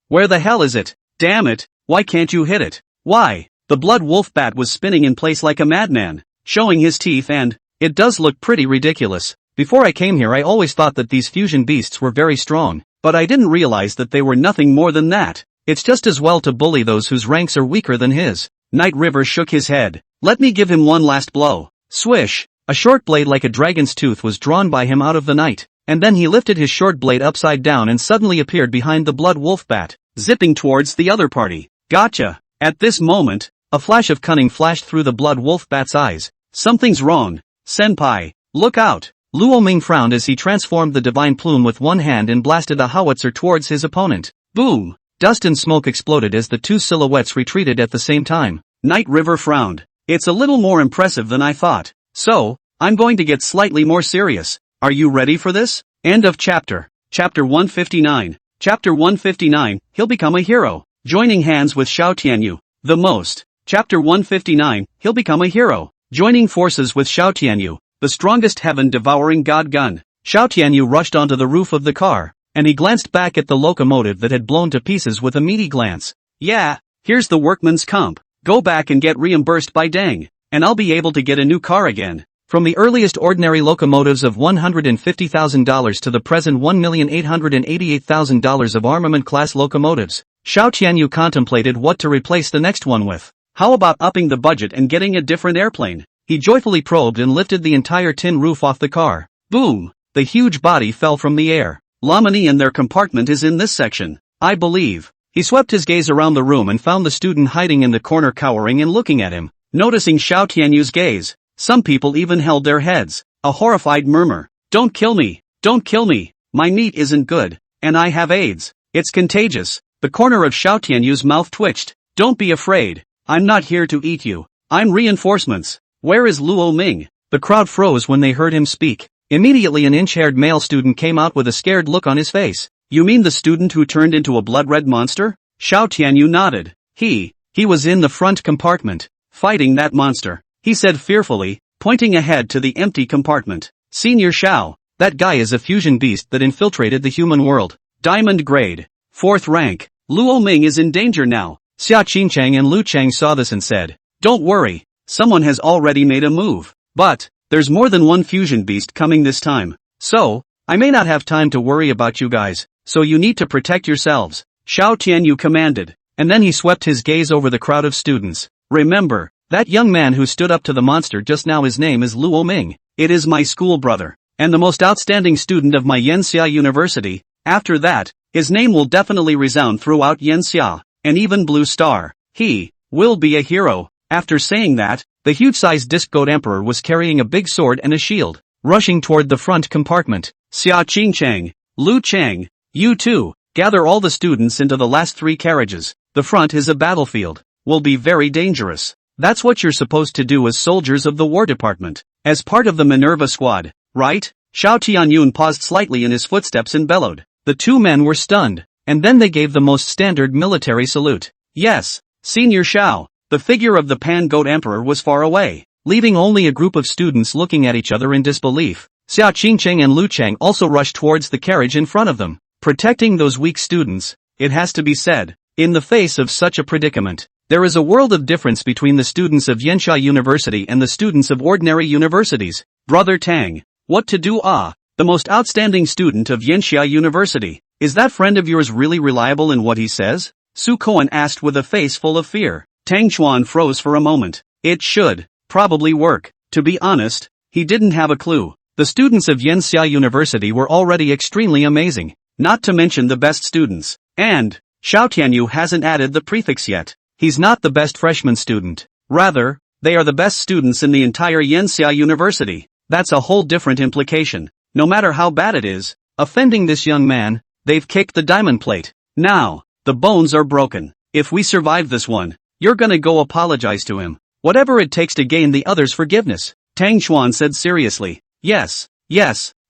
Speaker 1: where the hell is it? Damn it, why can't you hit it? Why? The blood wolf bat was spinning in place like a madman, showing his teeth and, it does look pretty ridiculous. Before I came here I always thought that these fusion beasts were very strong, but I didn't realize that they were nothing more than that. It's just as well to bully those whose ranks are weaker than his. Night River shook his head. Let me give him one last blow. Swish! A short blade like a dragon's tooth was drawn by him out of the night, and then he lifted his short blade upside down and suddenly appeared behind the blood wolf bat, zipping towards the other party. Gotcha! At this moment, a flash of cunning flashed through the blood wolf bat's eyes. Something's wrong. Senpai, look out! Luo Ming frowned as he transformed the divine plume with one hand and blasted a howitzer towards his opponent. Boom! Dust and smoke exploded as the two silhouettes retreated at the same time. Night River frowned. It's a little more impressive than I thought. So, I'm going to get slightly more serious. Are you ready for this? End of chapter. Chapter 159. Chapter 159, he'll become a hero. Joining hands with Xiao Tianyu. The most. Chapter 159, he'll become a hero. Joining forces with Xiao Tianyu, the strongest heaven-devouring god gun. Xiao Tianyu rushed onto the roof of the car, and he glanced back at the locomotive that had blown to pieces with a meaty glance. Yeah, here's the workman's comp. Go back and get reimbursed by Deng, and I'll be able to get a new car again. From the earliest ordinary locomotives of $150,000 to the present $1,888,000 of armament-class locomotives, Xiao Tianyu contemplated what to replace the next one with. How about upping the budget and getting a different airplane? He joyfully probed and lifted the entire tin roof off the car. Boom! The huge body fell from the air. Lamini and their compartment is in this section, I believe. He swept his gaze around the room and found the student hiding in the corner cowering and looking at him. Noticing Xiao Tianyu's gaze, some people even held their heads. A horrified murmur. Don't kill me! Don't kill me! My meat isn't good, and I have AIDS. It's contagious. The corner of Xiao Tianyu's mouth twitched. Don't be afraid. I'm not here to eat you. I'm reinforcements. Where is Luo Ming? The crowd froze when they heard him speak. Immediately an inch-haired male student came out with a scared look on his face. You mean the student who turned into a blood-red monster? Xiao Tianyu nodded. He was in the front compartment, fighting that monster, he said fearfully, pointing ahead to the empty compartment. Senior Xiao, that guy is a fusion beast that infiltrated the human world. Diamond grade. 4th rank. Luo Ming is in danger now. Xia Qingchang and Lu Cheng saw this and said, don't worry, someone has already made a move. But, there's more than one fusion beast coming this time. So, I may not have time to worry about you guys, so you need to protect yourselves. Xiao Tianyu commanded, and then he swept his gaze over the crowd of students. Remember, that young man who stood up to the monster just now, his name is Luo Ming. It is my school brother, and the most outstanding student of my Yanxia University. After that, his name will definitely resound throughout Yanxia, and even Blue Star. He will be a hero. After saying that, the huge-sized disc goat emperor was carrying a big sword and a shield, rushing toward the front compartment. Xia Qingchang, Lu Cheng, you too, gather all the students into the last 3 carriages. The front is a battlefield. Will be very dangerous. That's what you're supposed to do as soldiers of the War Department. As part of the Minerva squad, right? Xiao Tianyun paused slightly in his footsteps and bellowed. The 2 men were stunned, and then they gave the most standard military salute. Yes, Senior Xiao. The figure of the Pan-Goat Emperor was far away, leaving only a group of students looking at each other in disbelief. Xia Qingcheng and Lu Cheng also rushed towards the carriage in front of them, protecting those weak students. It has to be said, in the face of such a predicament, there is a world of difference between the students of Yanxia University and the students of ordinary universities. Brother Tang, what to do? The most outstanding student of Yanxia University. Is that friend of yours really reliable in what he says? Su Koan asked with a face full of fear. Tang Chuan froze for a moment. It should probably work. To be honest, he didn't have a clue. The students of Yanxia University were already extremely amazing, not to mention the best students. And, Xiao Tianyu hasn't added the prefix yet. He's not the best freshman student. Rather, they are the best students in the entire Yanxia University. That's a whole different implication. No matter how bad it is, offending this young man, they've kicked the diamond plate. Now, the bones are broken. If we survive this one, you're gonna go apologize to him. Whatever it takes to gain the others' forgiveness. Tang Chuan said seriously. Yes,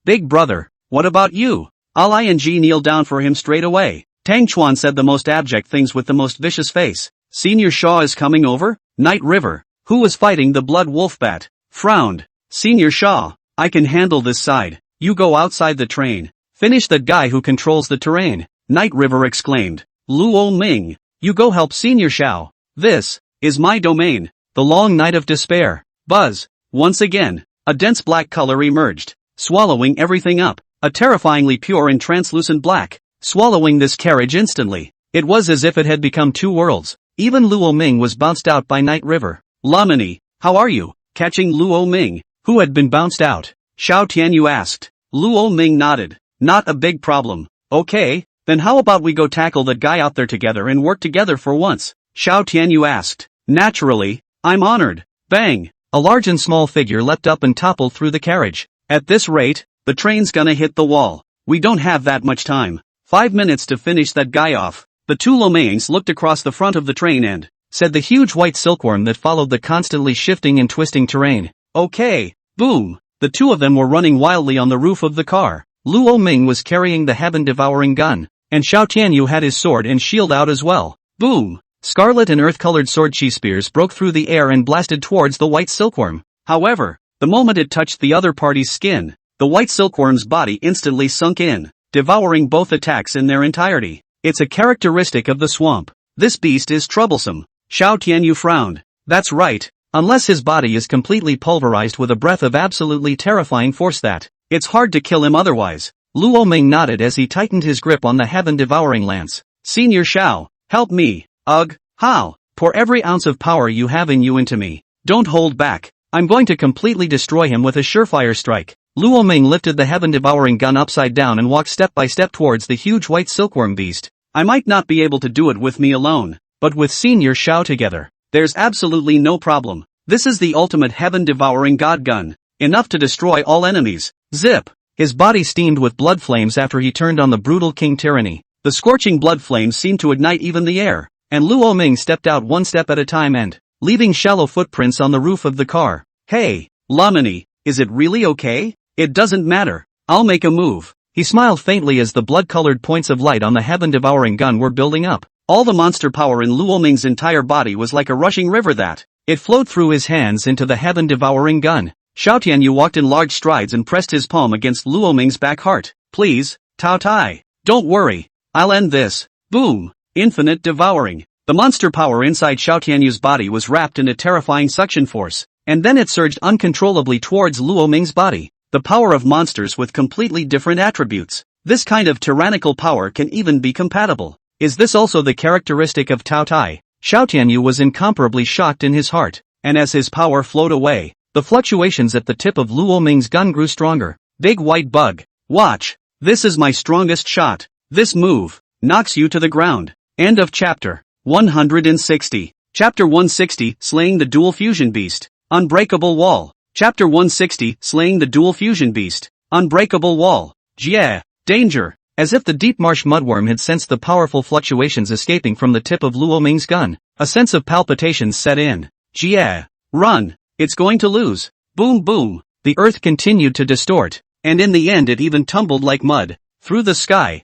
Speaker 1: big brother. What about you? I'll kneel down for him straight away. Tang Chuan said the most abject things with the most vicious face. Senior Shaw is coming over? Night River, who was fighting the blood wolf bat, frowned. Senior Shaw, I can handle this side. You go outside the train. Finish that guy who controls the terrain. Night River exclaimed. Luo Ming, you go help Senior Xiao. This is my domain. The long night of despair. Buzz. Once again, a dense black color emerged, swallowing everything up, a terrifyingly pure and translucent black, swallowing this carriage instantly. It was as if it had become two worlds. Even Luo Ming was bounced out by Night River. Lamini, how are you? Catching Luo Ming, who had been bounced out, Xiao Tianyu asked. Luo Ming nodded. Not a big problem. Okay, then how about we go tackle that guy out there together and work together for once? Xiao Tianyu asked. Naturally, I'm honored. Bang! A large and small figure leapt up and toppled through the carriage. At this rate, the train's gonna hit the wall. We don't have that much time. 5 minutes to finish that guy off. The two Lomaings looked across the front of the train and said the huge white silkworm that followed the constantly shifting and twisting terrain. Okay, boom! The two of them were running wildly on the roof of the car. Luo Ming was carrying the heaven-devouring gun, and Xiao Tianyu had his sword and shield out as well. Boom! Scarlet and earth-colored sword chi spears broke through the air and blasted towards the white silkworm. However, the moment it touched the other party's skin, the white silkworm's body instantly sunk in, devouring both attacks in their entirety. It's a characteristic of the swamp. This beast is troublesome. Xiao Tianyu frowned. That's right, unless his body is completely pulverized with a breath of absolutely terrifying force that it's hard to kill him otherwise. Luo Ming nodded as he tightened his grip on the heaven-devouring lance. Senior Xiao, help me. Ugh, how? Pour every ounce of power you have in you into me. Don't hold back. I'm going to completely destroy him with a surefire strike. Luo Ming lifted the heaven-devouring gun upside down and walked step by step towards the huge white silkworm beast. I might not be able to do it with me alone, but with Senior Xiao together, there's absolutely no problem. This is the ultimate heaven-devouring god gun. Enough to destroy all enemies. Zip! His body steamed with blood flames after he turned on the brutal king tyranny. The scorching blood flames seemed to ignite even the air, and Luo Ming stepped out one step at a time and, leaving shallow footprints on the roof of the car. Hey, Lamini, is it really okay? It doesn't matter. I'll make a move. He smiled faintly as the blood-colored points of light on the heaven-devouring gun were building up. All the monster power in Luo Ming's entire body was like a rushing river that it flowed through his hands into the heaven-devouring gun. Xiao Tianyu walked in large strides and pressed his palm against Luo Ming's back heart. Please, Tao Tai. Don't worry. I'll end this. Boom. Infinite devouring. The monster power inside Xiao Tianyu's body was wrapped in a terrifying suction force, and then it surged uncontrollably towards Luo Ming's body. The power of monsters with completely different attributes. This kind of tyrannical power can even be compatible. Is this also the characteristic of Tao Tai? Xiao Tianyu was incomparably shocked in his heart, and as his power flowed away, the fluctuations at the tip of Luo Ming's gun grew stronger. Big white bug. Watch. This is my strongest shot. This move knocks you to the ground. End of chapter 160. Chapter 160, Slaying the Dual Fusion Beast. Unbreakable Wall. Chapter 160, Slaying the Dual Fusion Beast. Unbreakable Wall. Jie. Danger. As if the deep marsh mudworm had sensed the powerful fluctuations escaping from the tip of Luo Ming's gun, a sense of palpitations set in. Jie. Run. It's going to lose. Boom boom. The earth continued to distort, and in the end it even tumbled like mud through the sky.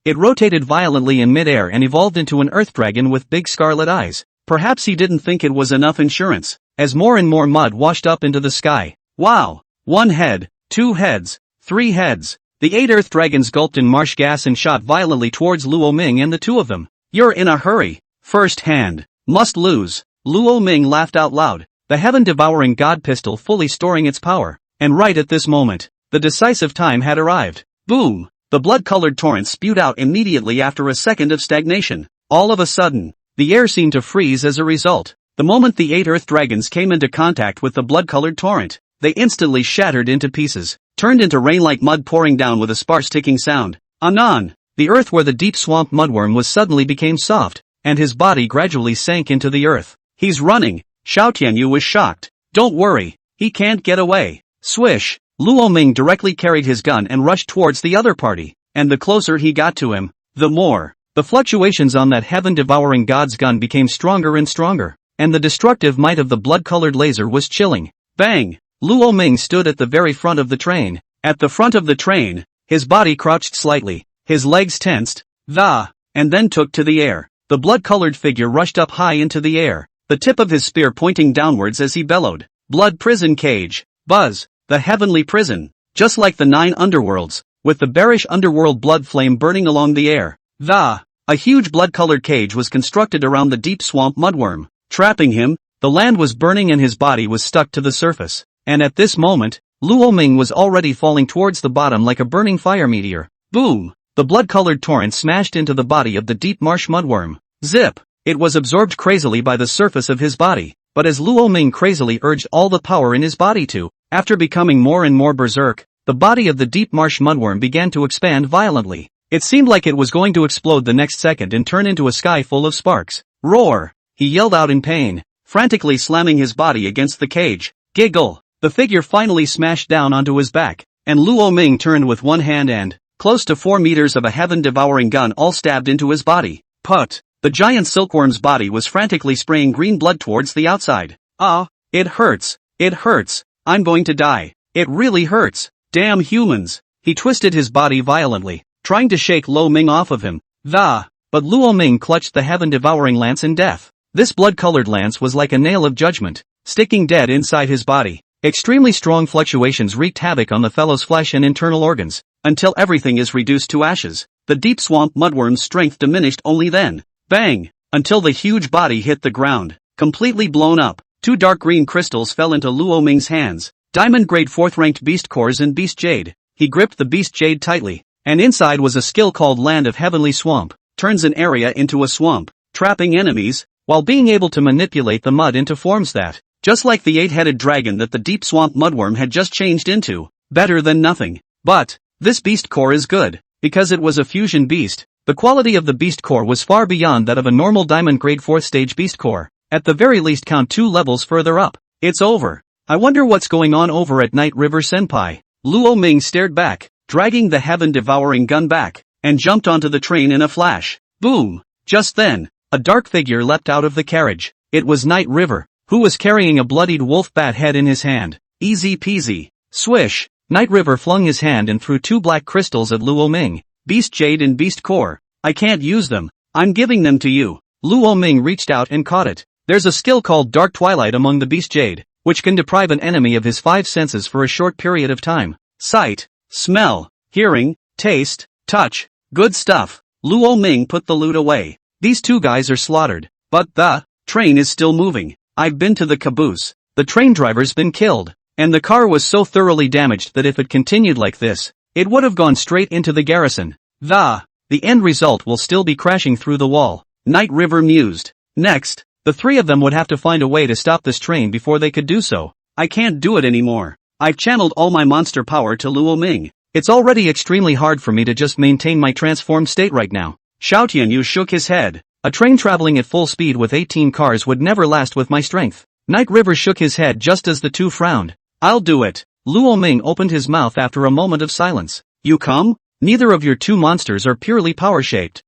Speaker 1: It rotated violently in midair and evolved into an earth dragon with big scarlet eyes. Perhaps he didn't think it was enough insurance, as more and more mud washed up into the sky. Wow! 1 head, 2 heads, 3 heads. The 8 earth dragons gulped in marsh gas and shot violently towards Luo Ming and the two of them. You're in a hurry. First hand. Must lose. Luo Ming laughed out loud, the heaven-devouring god pistol fully storing its power. And right at this moment, the decisive time had arrived. Boom! The blood-colored torrent spewed out immediately after a second of stagnation. All of a sudden, the air seemed to freeze as a result. The moment the 8 earth dragons came into contact with the blood-colored torrent, they instantly shattered into pieces, turned into rain like mud pouring down with a sparse ticking sound. Anon! The earth where the deep swamp mudworm was suddenly became soft, and his body gradually sank into the earth. He's running! Xiao Tianyu was shocked. Don't worry, he can't get away. Swish! Luo Ming directly carried his gun and rushed towards the other party, and the closer he got to him, the more. The fluctuations on that heaven-devouring god's gun became stronger and stronger, and the destructive might of the blood-colored laser was chilling. Bang! Luo Ming stood at the very front of the train. At the front of the train, his body crouched slightly, his legs tensed, and then took to the air. The blood-colored figure rushed up high into the air, the tip of his spear pointing downwards as he bellowed. Blood prison cage. Buzz. The heavenly prison. Just like the 9 underworlds, with the bearish underworld blood flame burning along the air. A huge blood-colored cage was constructed around the deep swamp mudworm, trapping him. The land was burning and his body was stuck to the surface. And at this moment, Luo Ming was already falling towards the bottom like a burning fire meteor. Boom! The blood-colored torrent smashed into the body of the deep marsh mudworm. Zip! It was absorbed crazily by the surface of his body, but as Luo Ming crazily urged all the power in his body to, after becoming more and more berserk, the body of the deep marsh mudworm began to expand violently. It seemed like it was going to explode the next second and turn into a sky full of sparks. Roar! He yelled out in pain, frantically slamming his body against the cage. Giggle! The figure finally smashed down onto his back, and Luo Ming turned with one hand and, close to 4 meters of a heaven-devouring gun all stabbed into his body. Put! The giant silkworm's body was frantically spraying green blood towards the outside. Ah! It hurts! It hurts! I'm going to die! It really hurts! Damn humans! He twisted his body violently, trying to shake Luo Ming off of him. But Luo Ming clutched the heaven-devouring lance in death. This blood-colored lance was like a nail of judgment, sticking dead inside his body. Extremely strong fluctuations wreaked havoc on the fellow's flesh and internal organs, until everything is reduced to ashes. The deep swamp mudworm's strength diminished only then. Bang! Until the huge body hit the ground, completely blown up. 2 dark green crystals fell into Luo Ming's hands. Diamond grade 4th ranked beast cores and beast jade. He gripped the beast jade tightly, and inside was a skill called Land of Heavenly Swamp. Turns an area into a swamp, trapping enemies, while being able to manipulate the mud into forms that, just like the 8-headed dragon that the deep swamp mudworm had just changed into, better than nothing. But, this beast core is good, because it was a fusion beast. The quality of the beast core was far beyond that of a normal diamond grade 4th stage beast core. At the very least count 2 levels further up. It's over. I wonder what's going on over at Night River Senpai. Luo Ming stared back, dragging the heaven-devouring gun back, and jumped onto the train in a flash. Boom! Just then, a dark figure leapt out of the carriage. It was Night River, who was carrying a bloodied wolf bat head in his hand. Easy peasy. Swish! Night River flung his hand and threw 2 black crystals at Luo Ming. Beast Jade and Beast Core. I can't use them. I'm giving them to you. Luo Ming reached out and caught it. There's a skill called Dark Twilight among the Beast Jade, which can deprive an enemy of his 5 senses for a short period of time. Sight, smell, hearing, taste, touch. Good stuff. Luo Ming put the loot away. These 2 guys are slaughtered, but the train is still moving. I've been to the caboose. The train driver's been killed, and the car was so thoroughly damaged that if it continued like this, it would have gone straight into the garrison. The end result will still be crashing through the wall. Night River mused. Next, the 3 of them would have to find a way to stop this train before they could do so. I can't do it anymore. I've channeled all my monster power to Luo Ming. It's already extremely hard for me to just maintain my transformed state right now. Xiao Tianyu shook his head. A train traveling at full speed with 18 cars would never last with my strength. Night River shook his head just as the 2 frowned. I'll do it. Luo Ming opened his mouth after a moment of silence. You come? Neither of your 2 monsters are purely power-shaped.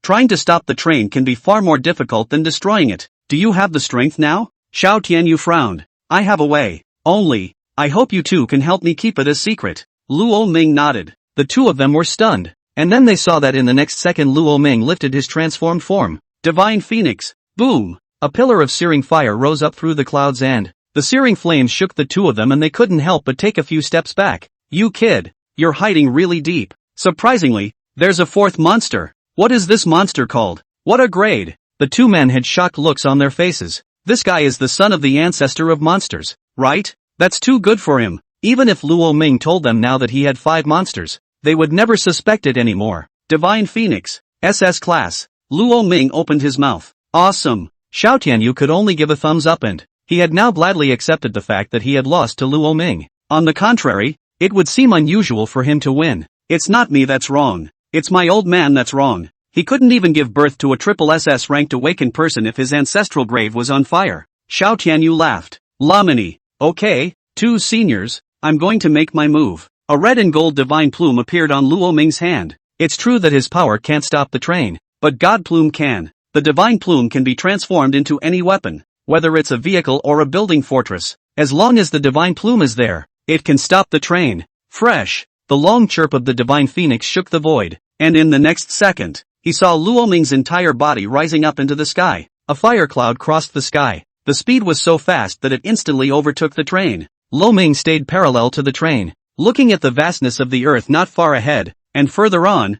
Speaker 1: Trying to stop the train can be far more difficult than destroying it. Do you have the strength now? Xiao Tianyu frowned. I have a way. Only, I hope you 2 can help me keep it a secret. Luo Ming nodded. The 2 of them were stunned. And then they saw that in the next second Luo Ming lifted his transformed form. Divine Phoenix. Boom! A pillar of searing fire rose up through the clouds and the searing flames shook the 2 of them and they couldn't help but take a few steps back. You kid, you're hiding really deep. Surprisingly, there's a 4th monster. What is this monster called? What a grade! The 2 men had shocked looks on their faces. This guy is the son of the ancestor of monsters, right? That's too good for him. Even if Luo Ming told them now that he had 5 monsters, they would never suspect it anymore. Divine Phoenix, SS class. Luo Ming opened his mouth. Awesome. Xiao Tianyu could only give a thumbs up and he had now gladly accepted the fact that he had lost to Luo Ming. On the contrary, it would seem unusual for him to win. It's not me that's wrong. It's my old man that's wrong. He couldn't even give birth to a triple SS ranked awakened person if his ancestral grave was on fire. Xiao Tianyu laughed. Lamini. Okay, 2 seniors, I'm going to make my move. A red and gold divine plume appeared on Luo Ming's hand. It's true that his power can't stop the train, but God Plume can. The divine plume can be transformed into any weapon, whether it's a vehicle or a building fortress. As long as the divine plume is there, it can stop the train. Fresh. The long chirp of the divine phoenix shook the void, and in the next second, he saw Luo Ming's entire body rising up into the sky. A fire cloud crossed the sky. The speed was so fast that it instantly overtook the train. Luo Ming stayed parallel to the train, looking at the vastness of the earth not far ahead, and further on.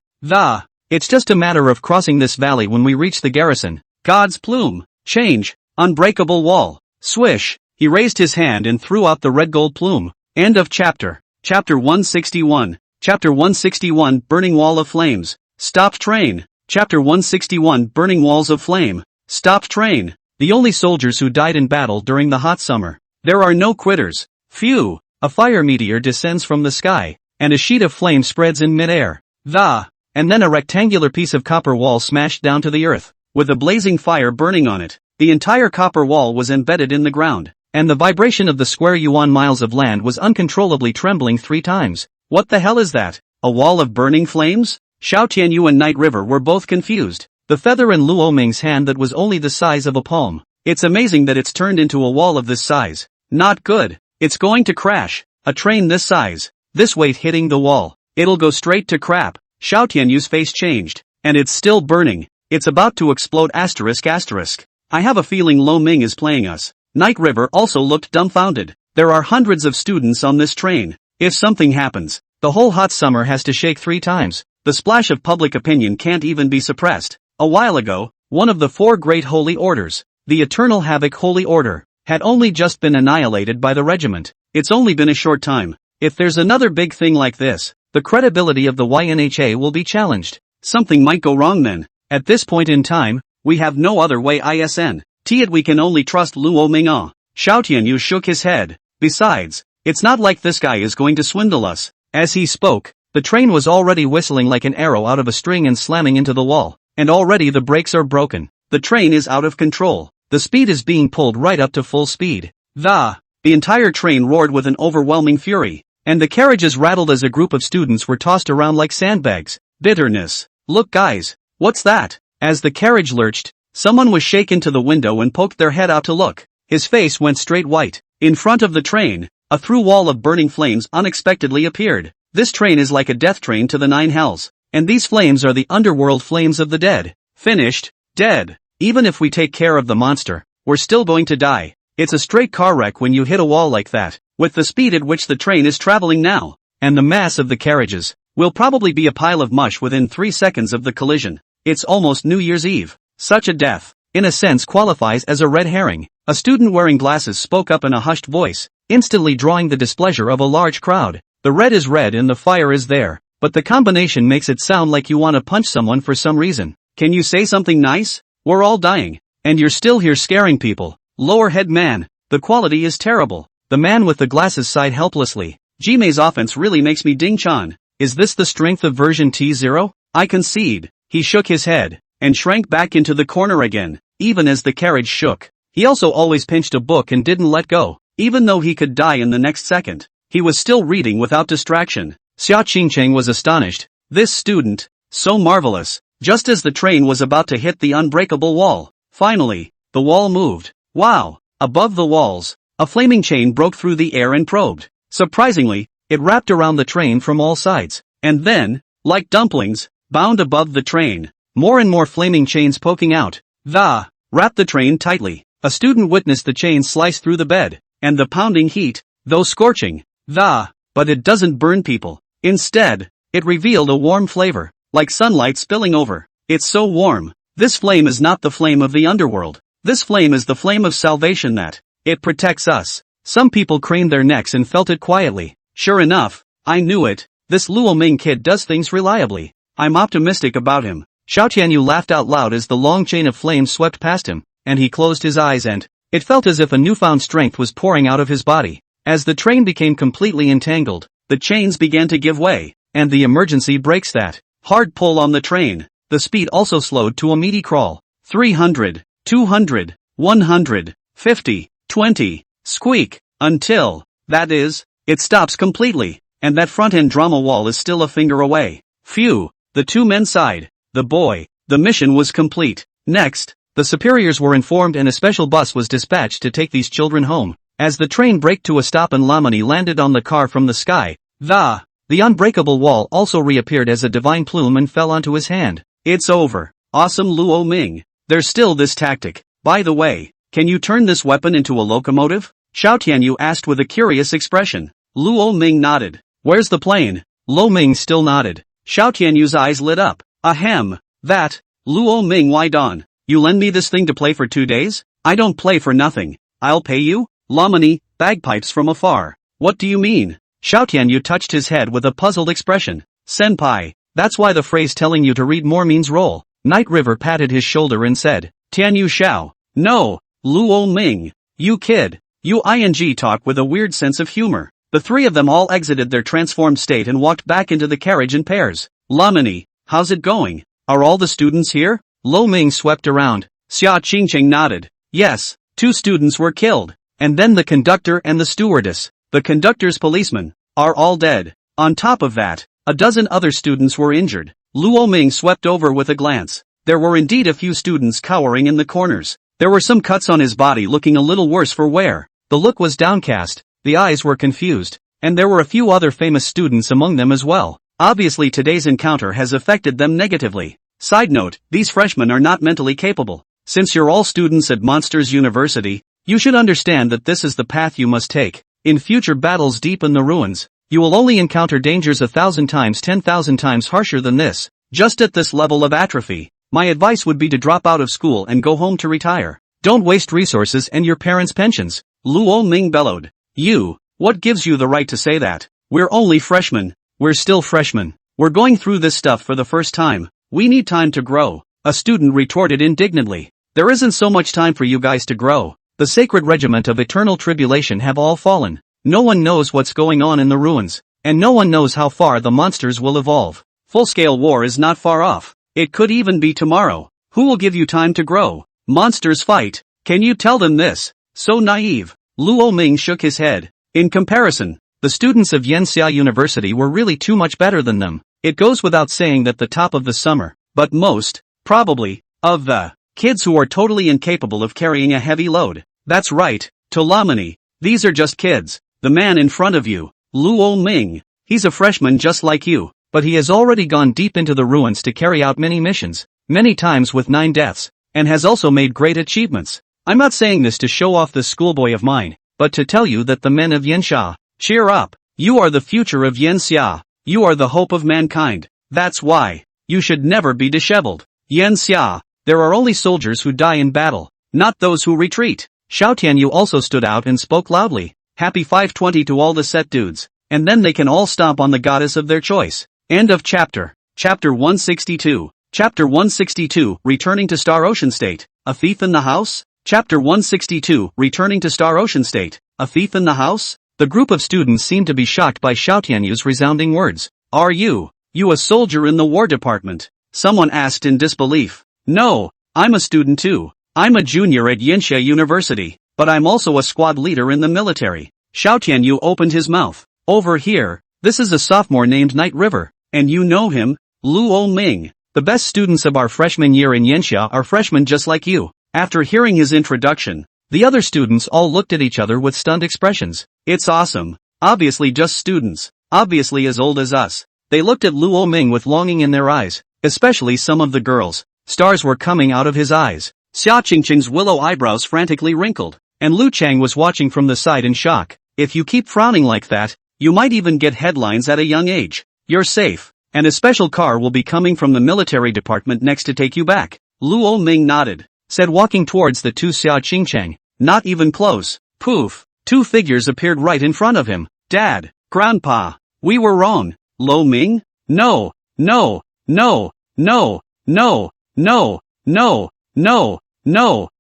Speaker 1: It's just a matter of crossing this valley when we reach the garrison. God's plume. Change. Unbreakable wall. Swish. He raised his hand and threw out the red gold plume. End of chapter. Chapter 161. Chapter 161 Burning Wall of Flames. Stopped train. Chapter 161 Burning Walls of Flame. Stopped train. The only soldiers who died in battle during the hot summer. There are no quitters. Phew. A fire meteor descends from the sky, and a sheet of flame spreads in midair. And then a rectangular piece of copper wall smashed down to the earth, with a blazing fire burning on it. The entire copper wall was embedded in the ground, and the vibration of the square yuan miles of land was uncontrollably trembling 3 times. What the hell is that? A wall of burning flames? Xiao Tianyu and Night River were both confused. The feather in Luo Ming's hand that was only the size of a palm. It's amazing that it's turned into a wall of this size. Not good. It's going to crash. A train this size. This weight hitting the wall. It'll go straight to crap. Xiao Tianyu's face changed. And it's still burning. It's about to explode asterisk asterisk. I have a feeling Lo Ming is playing us. Night River also looked dumbfounded. There are hundreds of students on this train. If something happens, the whole hot summer has to shake 3 times. The splash of public opinion can't even be suppressed. A while ago, one of the 4 great holy orders, the Eternal Havoc Holy Order, had only just been annihilated by the regiment. It's only been a short time. If there's another big thing like this, the credibility of the YNHA will be challenged. Something might go wrong then. At this point in time, we have no other way ISN. We can only trust Luo Ming. Xiao Tianyu shook his head. Besides, it's not like this guy is going to swindle us. As he spoke, the train was already whistling like an arrow out of a string and slamming into the wall. And already the brakes are broken. The train is out of control. The speed is being pulled right up to full speed. The entire train roared with an overwhelming fury. And the carriages rattled as a group of students were tossed around like sandbags. Bitterness. Look guys. What's that? As the carriage lurched, someone was shaken to the window and poked their head out to look. His face went straight white. In front of the train, a through wall of burning flames unexpectedly appeared. This train is like a death train to the 9 hells. And these flames are the underworld flames of the dead. Finished. Dead. Even if we take care of the monster, we're still going to die. It's a straight car wreck when you hit a wall like that, with the speed at which the train is traveling now. And the mass of the carriages will probably be a pile of mush within 3 seconds of the collision. It's almost New Year's Eve. Such a death, in a sense, qualifies as a red herring. A student wearing glasses spoke up in a hushed voice, instantly drawing the displeasure of a large crowd. The red is red and the fire is there, but the combination makes it sound like you want to punch someone for some reason. Can you say something nice? We're all dying, and you're still here scaring people. Lower head man, the quality is terrible. The man with the glasses sighed helplessly. Jime's offense really makes me ding-chan. Is this the strength of version T0? I concede. He shook his head, and shrank back into the corner again, even as the carriage shook. He also always pinched a book and didn't let go, even though he could die in the next second. He was still reading without distraction. Xia Qingcheng was astonished. This student, so marvelous. Just as the train was about to hit the unbreakable wall, finally, the wall moved. Wow! Above the walls, a flaming chain broke through the air and probed. Surprisingly, it wrapped around the train from all sides. And then, like dumplings, bound above the train, more and more flaming chains poking out. Wrapped the train tightly. A student witnessed the chain slice through the bed, and the pounding heat, though scorching, but it doesn't burn people. Instead, it revealed a warm flavor, like sunlight spilling over. It's so warm. This flame is not the flame of the underworld. This flame is the flame of salvation that it protects us. Some people craned their necks and felt it quietly. Sure enough, I knew it. This Luo Ming kid does things reliably. I'm optimistic about him. Xiao Tianyu laughed out loud as the long chain of flames swept past him, and he closed his eyes and it felt as if a newfound strength was pouring out of his body. As the train became completely entangled, the chains began to give way, and the emergency brakes that hard pull on the train. The speed also slowed to a meaty crawl. 300, 200, 100, 50, 20, squeak, until, that is, it stops completely, and that front-end drama wall is still a finger away. Phew, the 2 men sighed. The mission was complete. Next, the superiors were informed and a special bus was dispatched to take these children home. As the train braked to a stop and Lamani landed on the car from the sky, the unbreakable wall also reappeared as a divine plume and fell onto his hand. It's over. Awesome Luo Ming. There's still this tactic. By the way, can you turn this weapon into a locomotive? Xiao Tianyu asked with a curious expression. Luo Ming nodded. Where's the plane? Lo Ming still nodded. Xiao Tianyu's eyes lit up. Ahem. That. Luo Ming, why Don? You lend me this thing to play for 2 days? I don't play for nothing. I'll pay you? Lamani, bagpipes from afar. What do you mean? Xiao Tianyu touched his head with a puzzled expression. Senpai, that's why the phrase telling you to read more means roll. Night River patted his shoulder and said, Tianyu Xiao. No, Luo Ming. You kid. You ing talk with a weird sense of humor. The three of them all exited their transformed state and walked back into the carriage in pairs. Lamini, how's it going? Are all the students here? Lo Ming swept around. Xia Qingqing nodded. Yes, 2 students were killed. And then the conductor and the stewardess, the conductor's policeman, are all dead. On top of that, a dozen other students were injured. Luo Ming swept over with a glance. There were indeed a few students cowering in the corners. There were some cuts on his body looking a little worse for wear. The look was downcast, the eyes were confused, and there were a few other famous students among them as well. Obviously today's encounter has affected them negatively. Side note, these freshmen are not mentally capable. Since you're all students at Monsters University, you should understand that this is the path you must take. In future battles deep in the ruins, you will only encounter dangers 1,000 times 10,000 times harsher than this. Just at this level of atrophy, my advice would be to drop out of school and go home to retire. Don't waste resources and your parents' pensions. Luo Ming bellowed. You, what gives you the right to say that? We're only freshmen. We're still freshmen. We're going through this stuff for the first time. We need time to grow. A student retorted indignantly. There isn't so much time for you guys to grow. The sacred regiment of eternal tribulation have all fallen. No one knows what's going on in the ruins, and no one knows how far the monsters will evolve. Full-scale war is not far off. It could even be tomorrow. Who will give you time to grow? Monsters fight. Can you tell them this? So naive. Luo Ming shook his head. In comparison, the students of Yanxia University were really too much better than them. It goes without saying that the top of the summer, but most, probably, of the kids who are totally incapable of carrying a heavy load. That's right, Tolamani. These are just kids. The man in front of you, Luo Ming, he's a freshman just like you, but he has already gone deep into the ruins to carry out many missions, many times with 9 deaths, and has also made great achievements. I'm not saying this to show off this schoolboy of mine, but to tell you that the men of Yanxia, cheer up. You are the future of Yanxia. You are the hope of mankind. That's why you should never be disheveled. Yanxia, there are only soldiers who die in battle, not those who retreat. Xiao Tianyu also stood out and spoke loudly. Happy 520 to all the set dudes, and then they can all stomp on the goddess of their choice. End of chapter. Chapter 162. Chapter 162, Returning to Star Ocean State. A thief in the house? Chapter 162, Returning to Star Ocean State. A thief in the house? The group of students seemed to be shocked by Xiao Tianyu's resounding words. Are you a soldier in the War Department? Someone asked in disbelief. No, I'm a student too. I'm a junior at Yanxia University, but I'm also a squad leader in the military. Xiao Tianyu opened his mouth. Over here, this is a sophomore named Night River, and you know him, Luo Ming. The best students of our freshman year in Yanxia are freshmen just like you. After hearing his introduction, the other students all looked at each other with stunned expressions. It's awesome. Obviously just students. Obviously as old as us. They looked at Luo Ming with longing in their eyes, especially some of the girls. Stars were coming out of his eyes. Xia Qingqing's willow eyebrows frantically wrinkled, and Lu Chang was watching from the side in shock. If you keep frowning like that, you might even get headlines at a young age. You're safe, and a special car will be coming from the military department next to take you back. Luo Ming nodded, said walking towards the 2 Xia Qingcheng. Not even close. Poof. 2 figures appeared right in front of him. Dad, Grandpa, we were wrong. Lo Ming? No, no, no, no, no, no, no, no, no, no,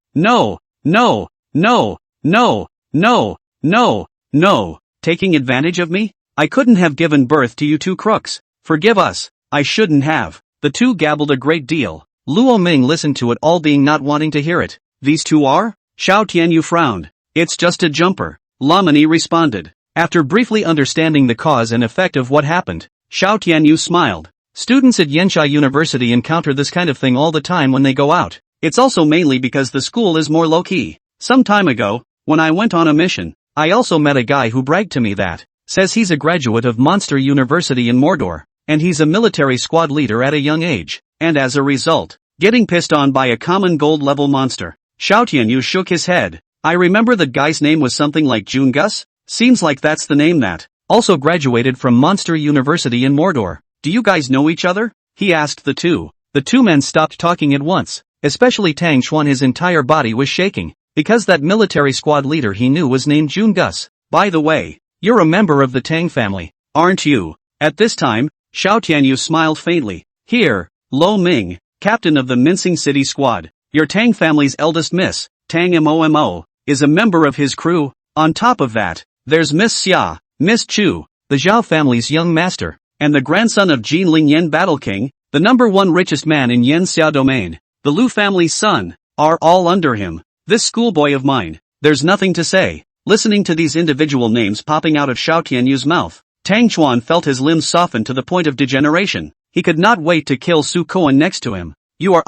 Speaker 1: no, no, no, no, no, no. Taking advantage of me? I couldn't have given birth to you 2 crooks. Forgive us. I shouldn't have. The 2 gabbled a great deal. Luo Ming listened to it all being not wanting to hear it. These 2 are? Xiao Tianyu frowned. It's just a jumper. Lamini responded. After briefly understanding the cause and effect of what happened, Xiao Tianyu smiled. Students at Yanxia University encounter this kind of thing all the time when they go out. It's also mainly because the school is more low-key. Some time ago, when I went on a mission, I also met a guy who bragged to me that, says he's a graduate of Monster University in Mordor, and he's a military squad leader at a young age, and as a result, getting pissed on by a common gold-level monster. Xiao Tianyu shook his head. I remember the guy's name was something like June Gus? Seems like that's the name that also graduated from Monster University in Mordor. Do you guys know each other? He asked the 2. The 2 men stopped talking at once, especially Tang Xuan. His entire body was shaking, because that military squad leader he knew was named June Gus. By the way, You're a member of the Tang family, aren't you? At this time, Xiao Tianyu smiled faintly. Here, Lo Ming, captain of the Mincing City squad, your Tang family's eldest miss, Tang Momo, is a member of his crew. On top of that, there's Miss Xia, Miss Chu, the Zhao family's young master, and the grandson of Jin Ling Yen Battle King, the #1 richest man in Yen Xia domain, the Lu family's son, are all under him. This schoolboy of mine, there's nothing to say. Listening to these individual names popping out of Xiao Tianyu's mouth, Tang Chuan felt his limbs soften to the point of degeneration. He could not wait to kill Su Koan next to him. You are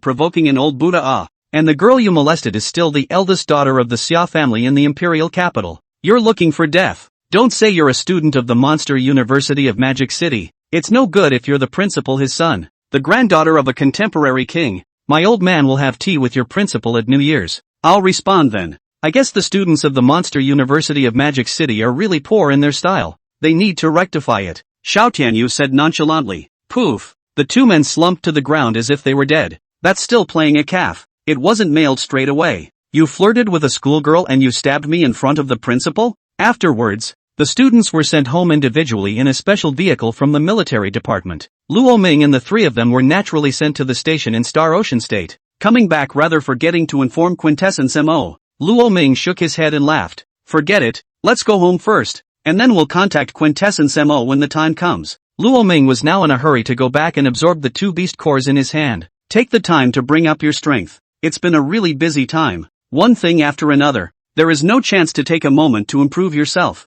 Speaker 1: provoking an old Buddha and the girl you molested is still the eldest daughter of the Xia family in the imperial capital. You're looking for death. Don't say you're a student of the Monster University of Magic City. It's no good if you're the principal his son, the granddaughter of a contemporary king. My old man will have tea with your principal at New Year's. I'll respond then. I guess the students of the Monster University of Magic City are really poor in their style. They need to rectify it, Xiao Tianyu said nonchalantly. Poof. The two men slumped to the ground as if they were dead. That's still playing a calf. It wasn't mailed straight away. You flirted with a schoolgirl and you stabbed me in front of the principal? Afterwards, the students were sent home individually in a special vehicle from the military department. Luo Ming and the three of them were naturally sent to the station in Star Ocean State, coming back rather forgetting to inform Quintessence Mo. Luo Ming shook his head and laughed. Forget it, let's go home first, and then we'll contact Quintessence Mo when the time comes. Luo Ming was now in a hurry to go back and absorb the 2 beast cores in his hand. Take the time to bring up your strength. It's been a really busy time. One thing after another. There is no chance to take a moment to improve yourself.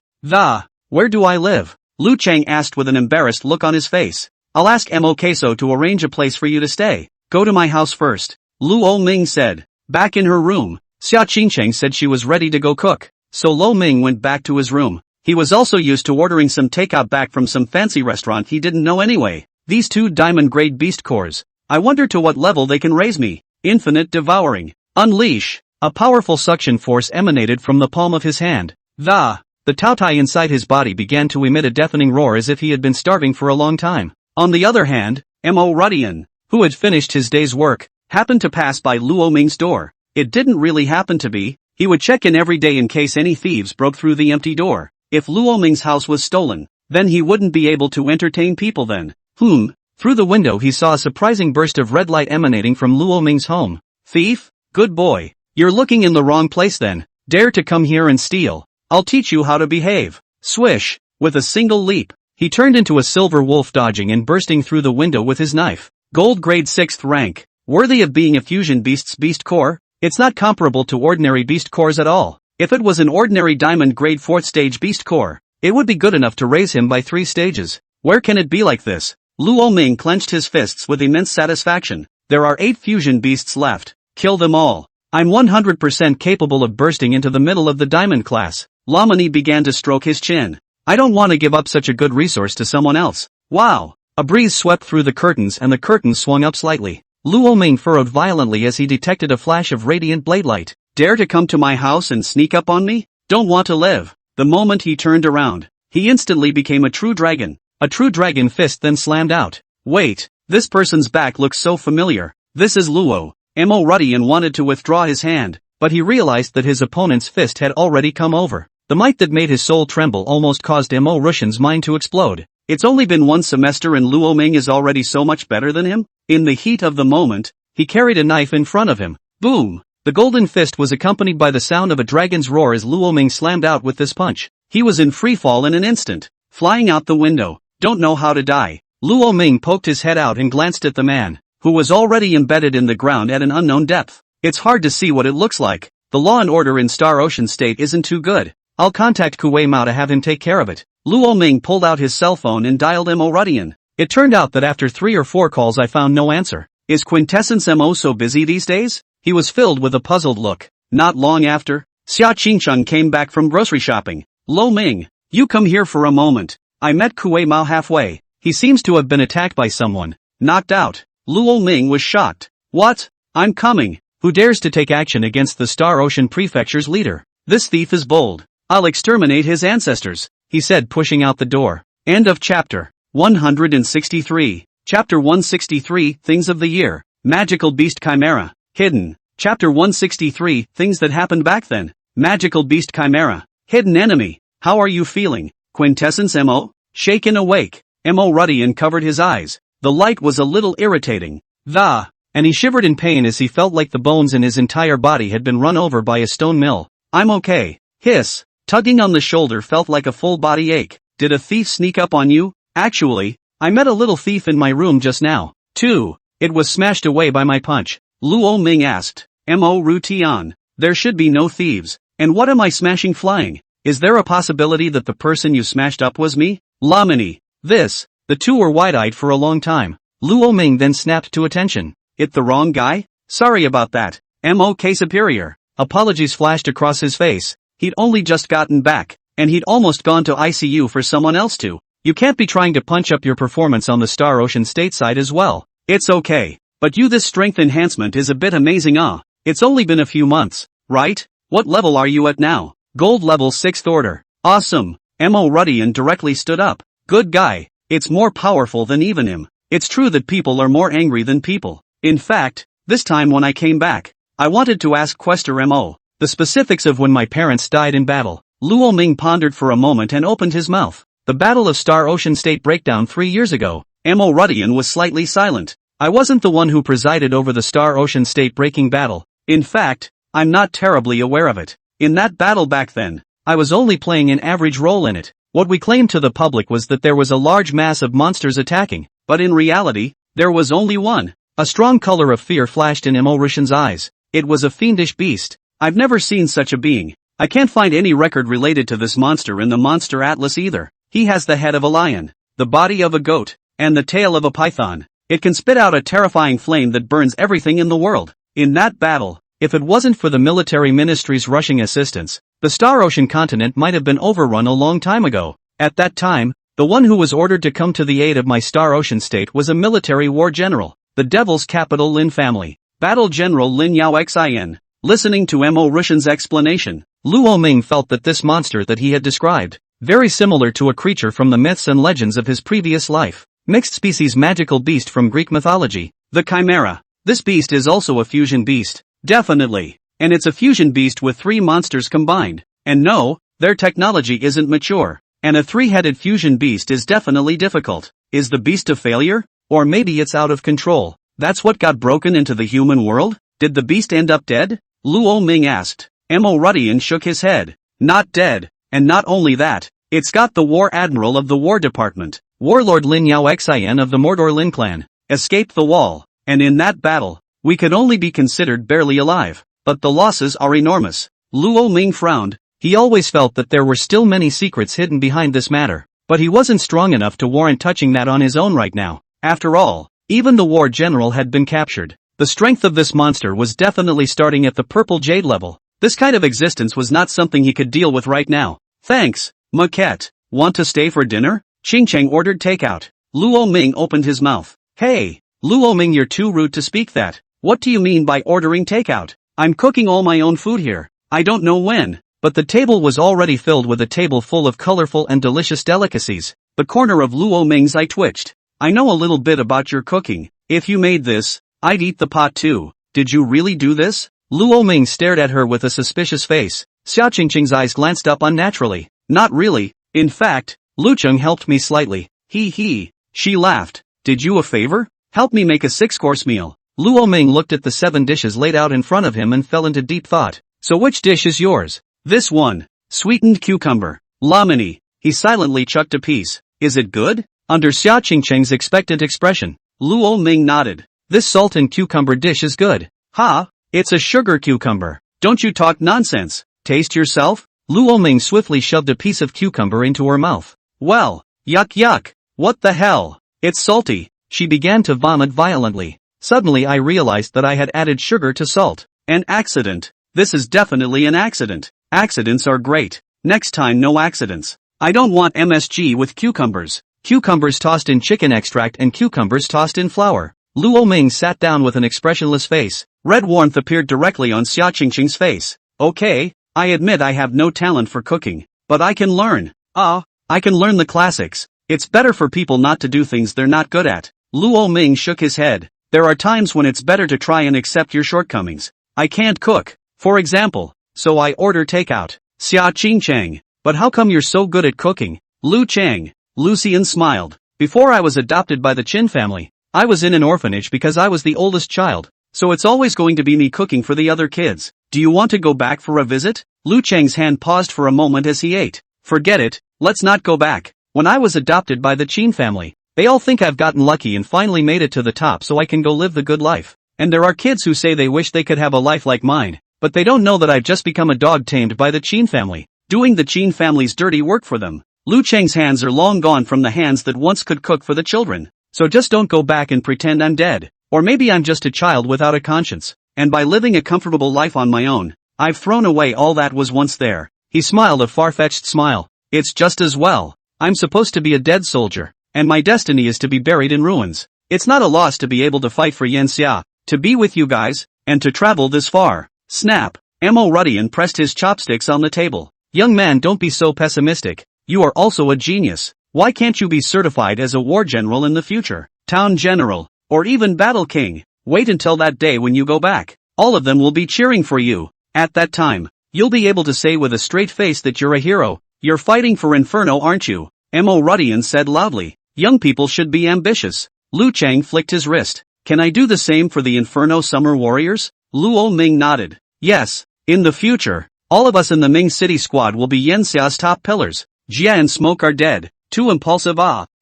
Speaker 1: Where do I live? Lu Chang asked with an embarrassed look on his face. I'll ask Mo Queso to arrange a place for you to stay. Go to my house first. Luo Ming said. Back in her room, Xia Qingcheng said she was ready to go cook. So Lo Ming went back to his room. He was also used to ordering some takeout back from some fancy restaurant he didn't know anyway. These 2 diamond-grade beast cores. I wonder to what level they can raise me. Infinite devouring. Unleash. A powerful suction force emanated from the palm of his hand. The Taotai inside his body began to emit a deafening roar as if he had been starving for a long time. On the other hand, Mo Rudian, who had finished his day's work, happened to pass by Luo Ming's door. It didn't really happen to be. He would check in every day in case any thieves broke through the empty door. If Luo Ming's house was stolen, then he wouldn't be able to entertain people then. Through the window he saw a surprising burst of red light emanating from Luo Ming's home. Thief? Good boy. You're looking in the wrong place then. Dare to come here and steal. I'll teach you how to behave. Swish. With a single leap, he turned into a silver wolf dodging and bursting through the window with his knife. Gold grade 6th rank. Worthy of being a fusion beast's beast core? It's not comparable to ordinary beast cores at all. If it was an ordinary diamond grade 4th stage beast core, it would be good enough to raise him by 3 stages. Where can it be like this? Luo Ming clenched his fists with immense satisfaction. There are 8 fusion beasts left. Kill them all. I'm 100% capable of bursting into the middle of the diamond class. Lamani began to stroke his chin. I don't want to give up such a good resource to someone else. Wow. A breeze swept through the curtains and the curtains swung up slightly. Luo Ming furrowed violently as he detected a flash of radiant blade light. Dare to come to my house and sneak up on me? Don't want to live. The moment he turned around, he instantly became a true dragon. A true dragon fist then slammed out. Wait, this person's back looks so familiar. This is Luo. Mo Rudian wanted to withdraw his hand, but he realized that his opponent's fist had already come over. The might that made his soul tremble almost caused Mo Russian's mind to explode. It's only been 1 semester and Luo Ming is already so much better than him? In the heat of the moment, he carried a knife in front of him. Boom! The golden fist was accompanied by the sound of a dragon's roar as Luo Ming slammed out with this punch. He was in free fall in an instant, flying out the window. Don't know how to die. Luo Ming poked his head out and glanced at the man, who was already embedded in the ground at an unknown depth. It's hard to see what it looks like. The law and order in Star Ocean State isn't too good. I'll contact Kuei Mao to have him take care of it. Luo Ming pulled out his cell phone and dialed Mo Rudian. It turned out that after 3 or 4 calls I found no answer. Is Quintessence Mo so busy these days? He was filled with a puzzled look. Not long after, Xia Qingcheng came back from grocery shopping. Lo Ming, you come here for a moment. I met Kuei Mao halfway. He seems to have been attacked by someone. Knocked out. Luo Ming was shocked. What? I'm coming. Who dares to take action against the Star Ocean Prefecture's leader? This thief is bold. I'll exterminate his ancestors, he said, pushing out the door. End of chapter 163. Chapter 163, Things of the Year. Magical Beast Chimera. Hidden. Chapter 163, Things that happened back then. Magical Beast Chimera. Hidden enemy. how are you feeling? Quintessence Mo? Shaken awake. Mo ruddy and covered his eyes. The light was a little irritating. And he shivered in pain as he felt like the bones in his entire body had been run over by a stone mill. I'm okay. Hiss. Tugging on the shoulder felt like a full body ache. Did a thief sneak up on you? Actually, I met a little thief in my room just now. 2. It was smashed away by my punch. Luo Ming asked. Mo Ru Tian. There should be no thieves. And what am I smashing flying? Is there a possibility that the person you smashed up was me? Lamini. This. The two were wide-eyed for a long time. Luo Ming then snapped to attention. It the wrong guy? Sorry about that. MOK superior. Apologies flashed across his face. He'd only just gotten back, and he'd almost gone to ICU for someone else to. You can't be trying to punch up your performance on the Star Ocean stateside as well. It's okay. But this strength enhancement is a bit amazing. It's only been a few months, right? What level are you at now? Gold level 6th order. Awesome. Mo Ruddian directly stood up. Good guy. It's more powerful than even him. It's true that people are more angry than people. In fact, this time when I came back, I wanted to ask Quester Mo the specifics of when my parents died in battle. Luo Ming pondered for a moment and opened his mouth. The Battle of Star Ocean State breakdown 3 years ago. Mo Ruddian was slightly silent. I wasn't the one who presided over the Star Ocean State breaking battle. In fact, I'm not terribly aware of it. In that battle back then, I was only playing an average role in it. What we claimed to the public was that there was a large mass of monsters attacking, but in reality, there was only one. A strong color of fear flashed in Mo Rishan's eyes. It was a fiendish beast. I've never seen such a being. I can't find any record related to this monster in the Monster Atlas either. He has the head of a lion, the body of a goat, and the tail of a python. It can spit out a terrifying flame that burns everything in the world. In that battle, if it wasn't for the military ministry's rushing assistance, the Star Ocean continent might have been overrun a long time ago. At that time, the one who was ordered to come to the aid of my Star Ocean state was a military war general, the Devil's Capital Lin family. Battle General Lin Yao Xin. Listening to Mo Rishan's explanation, Luo Ming felt that this monster that he had described, very similar to a creature from the myths and legends of his previous life, mixed species magical beast from Greek mythology, the Chimera. This beast is also a fusion beast, definitely, and it's a fusion beast with 3 monsters combined, and no, their technology isn't mature, and a 3-headed fusion beast is definitely difficult. Is the beast a failure? Or maybe it's out of control. That's what got broken into the human world? Did the beast end up dead? Luo Ming asked. Mo Ruddian shook his head. Not dead, and not only that, it's got the War Admiral of the War Department, Warlord Lin Yao Xian of the Mordor Lin clan, escaped the wall, and in that battle, we could only be considered barely alive, but the losses are enormous. Luo Ming frowned. He always felt that there were still many secrets hidden behind this matter, but he wasn't strong enough to warrant touching that on his own right now. After all, even the war general had been captured. The strength of this monster was definitely starting at the purple jade level. This kind of existence was not something he could deal with right now. Thanks, Maquette. Want to stay for dinner? Ching Cheng ordered takeout. Luo Ming opened his mouth. Hey, Luo Ming, you're too rude to speak that. What do you mean by ordering takeout? I'm cooking all my own food here. I don't know when, but the table was already filled with a table full of colorful and delicious delicacies. The corner of Luo Ming's eye twitched. I know a little bit about your cooking. If you made this, I'd eat the pot too. Did you really do this? Luo Ming stared at her with a suspicious face. Xia Qingqing's eyes glanced up unnaturally. Not really. In fact, Lu Cheng helped me slightly. He. She laughed. Did you a favor? Help me make a 6-course meal. Luo Ming looked at the 7 dishes laid out in front of him and fell into deep thought. So which dish is yours? This one. Sweetened cucumber. Lamini. He silently chucked a piece. Is it good? Under Xia Qingqing's expectant expression, Luo Ming nodded. This salt and cucumber dish is good. Ha! It's a sugar cucumber. Don't you talk nonsense. Taste yourself? Luo Ming swiftly shoved a piece of cucumber into her mouth. Well, yuck. What the hell? It's salty. She began to vomit violently. Suddenly I realized that I had added sugar to salt. An accident. This is definitely an accident. Accidents are great. Next time no accidents. I don't want MSG with cucumbers. Cucumbers tossed in chicken extract and cucumbers tossed in flour. Luo Ming sat down with an expressionless face. Red warmth appeared directly on Xia Qingqing's face. Okay, I admit I have no talent for cooking, but I can learn. I can learn the classics. It's better for people not to do things they're not good at. Luo Ming shook his head. There are times when it's better to try and accept your shortcomings. I can't cook, for example, so I order takeout. Xia Qingqing. But how come you're so good at cooking, Lu Chang? Lucian smiled. Before I was adopted by the Chin family, I was in an orphanage because I was the oldest child, so it's always going to be me cooking for the other kids. Do you want to go back for a visit? Lu Chang's hand paused for a moment as he ate. Forget it, let's not go back. When I was adopted by the Chin family, they all think I've gotten lucky and finally made it to the top so I can go live the good life. And there are kids who say they wish they could have a life like mine, but they don't know that I've just become a dog tamed by the Chin family, doing the Chin family's dirty work for them. Lu Chang's hands are long gone from the hands that once could cook for the children. So just don't go back and pretend I'm dead. Or maybe I'm just a child without a conscience, and by living a comfortable life on my own, I've thrown away all that was once there. He smiled a far-fetched smile. It's just as well. I'm supposed to be a dead soldier, and my destiny is to be buried in ruins. It's not a loss to be able to fight for Yanxia, to be with you guys, and to travel this far. Snap. Mo Rudian pressed his chopsticks on the table. Young man, don't be so pessimistic. You are also a genius. Why can't you be certified as a war general in the future, town general, or even battle king? Wait until that day when you go back. All of them will be cheering for you. At that time, you'll be able to say with a straight face that you're a hero. You're fighting for Inferno, aren't you? Mo Rudian said loudly. Young people should be ambitious. Lu Chang flicked his wrist. Can I do the same for the Inferno Summer Warriors? Luo Ming nodded. Yes, in the future, all of us in the Ming City squad will be Yanxia's top pillars. Jia and Smoke are dead. Too impulsive,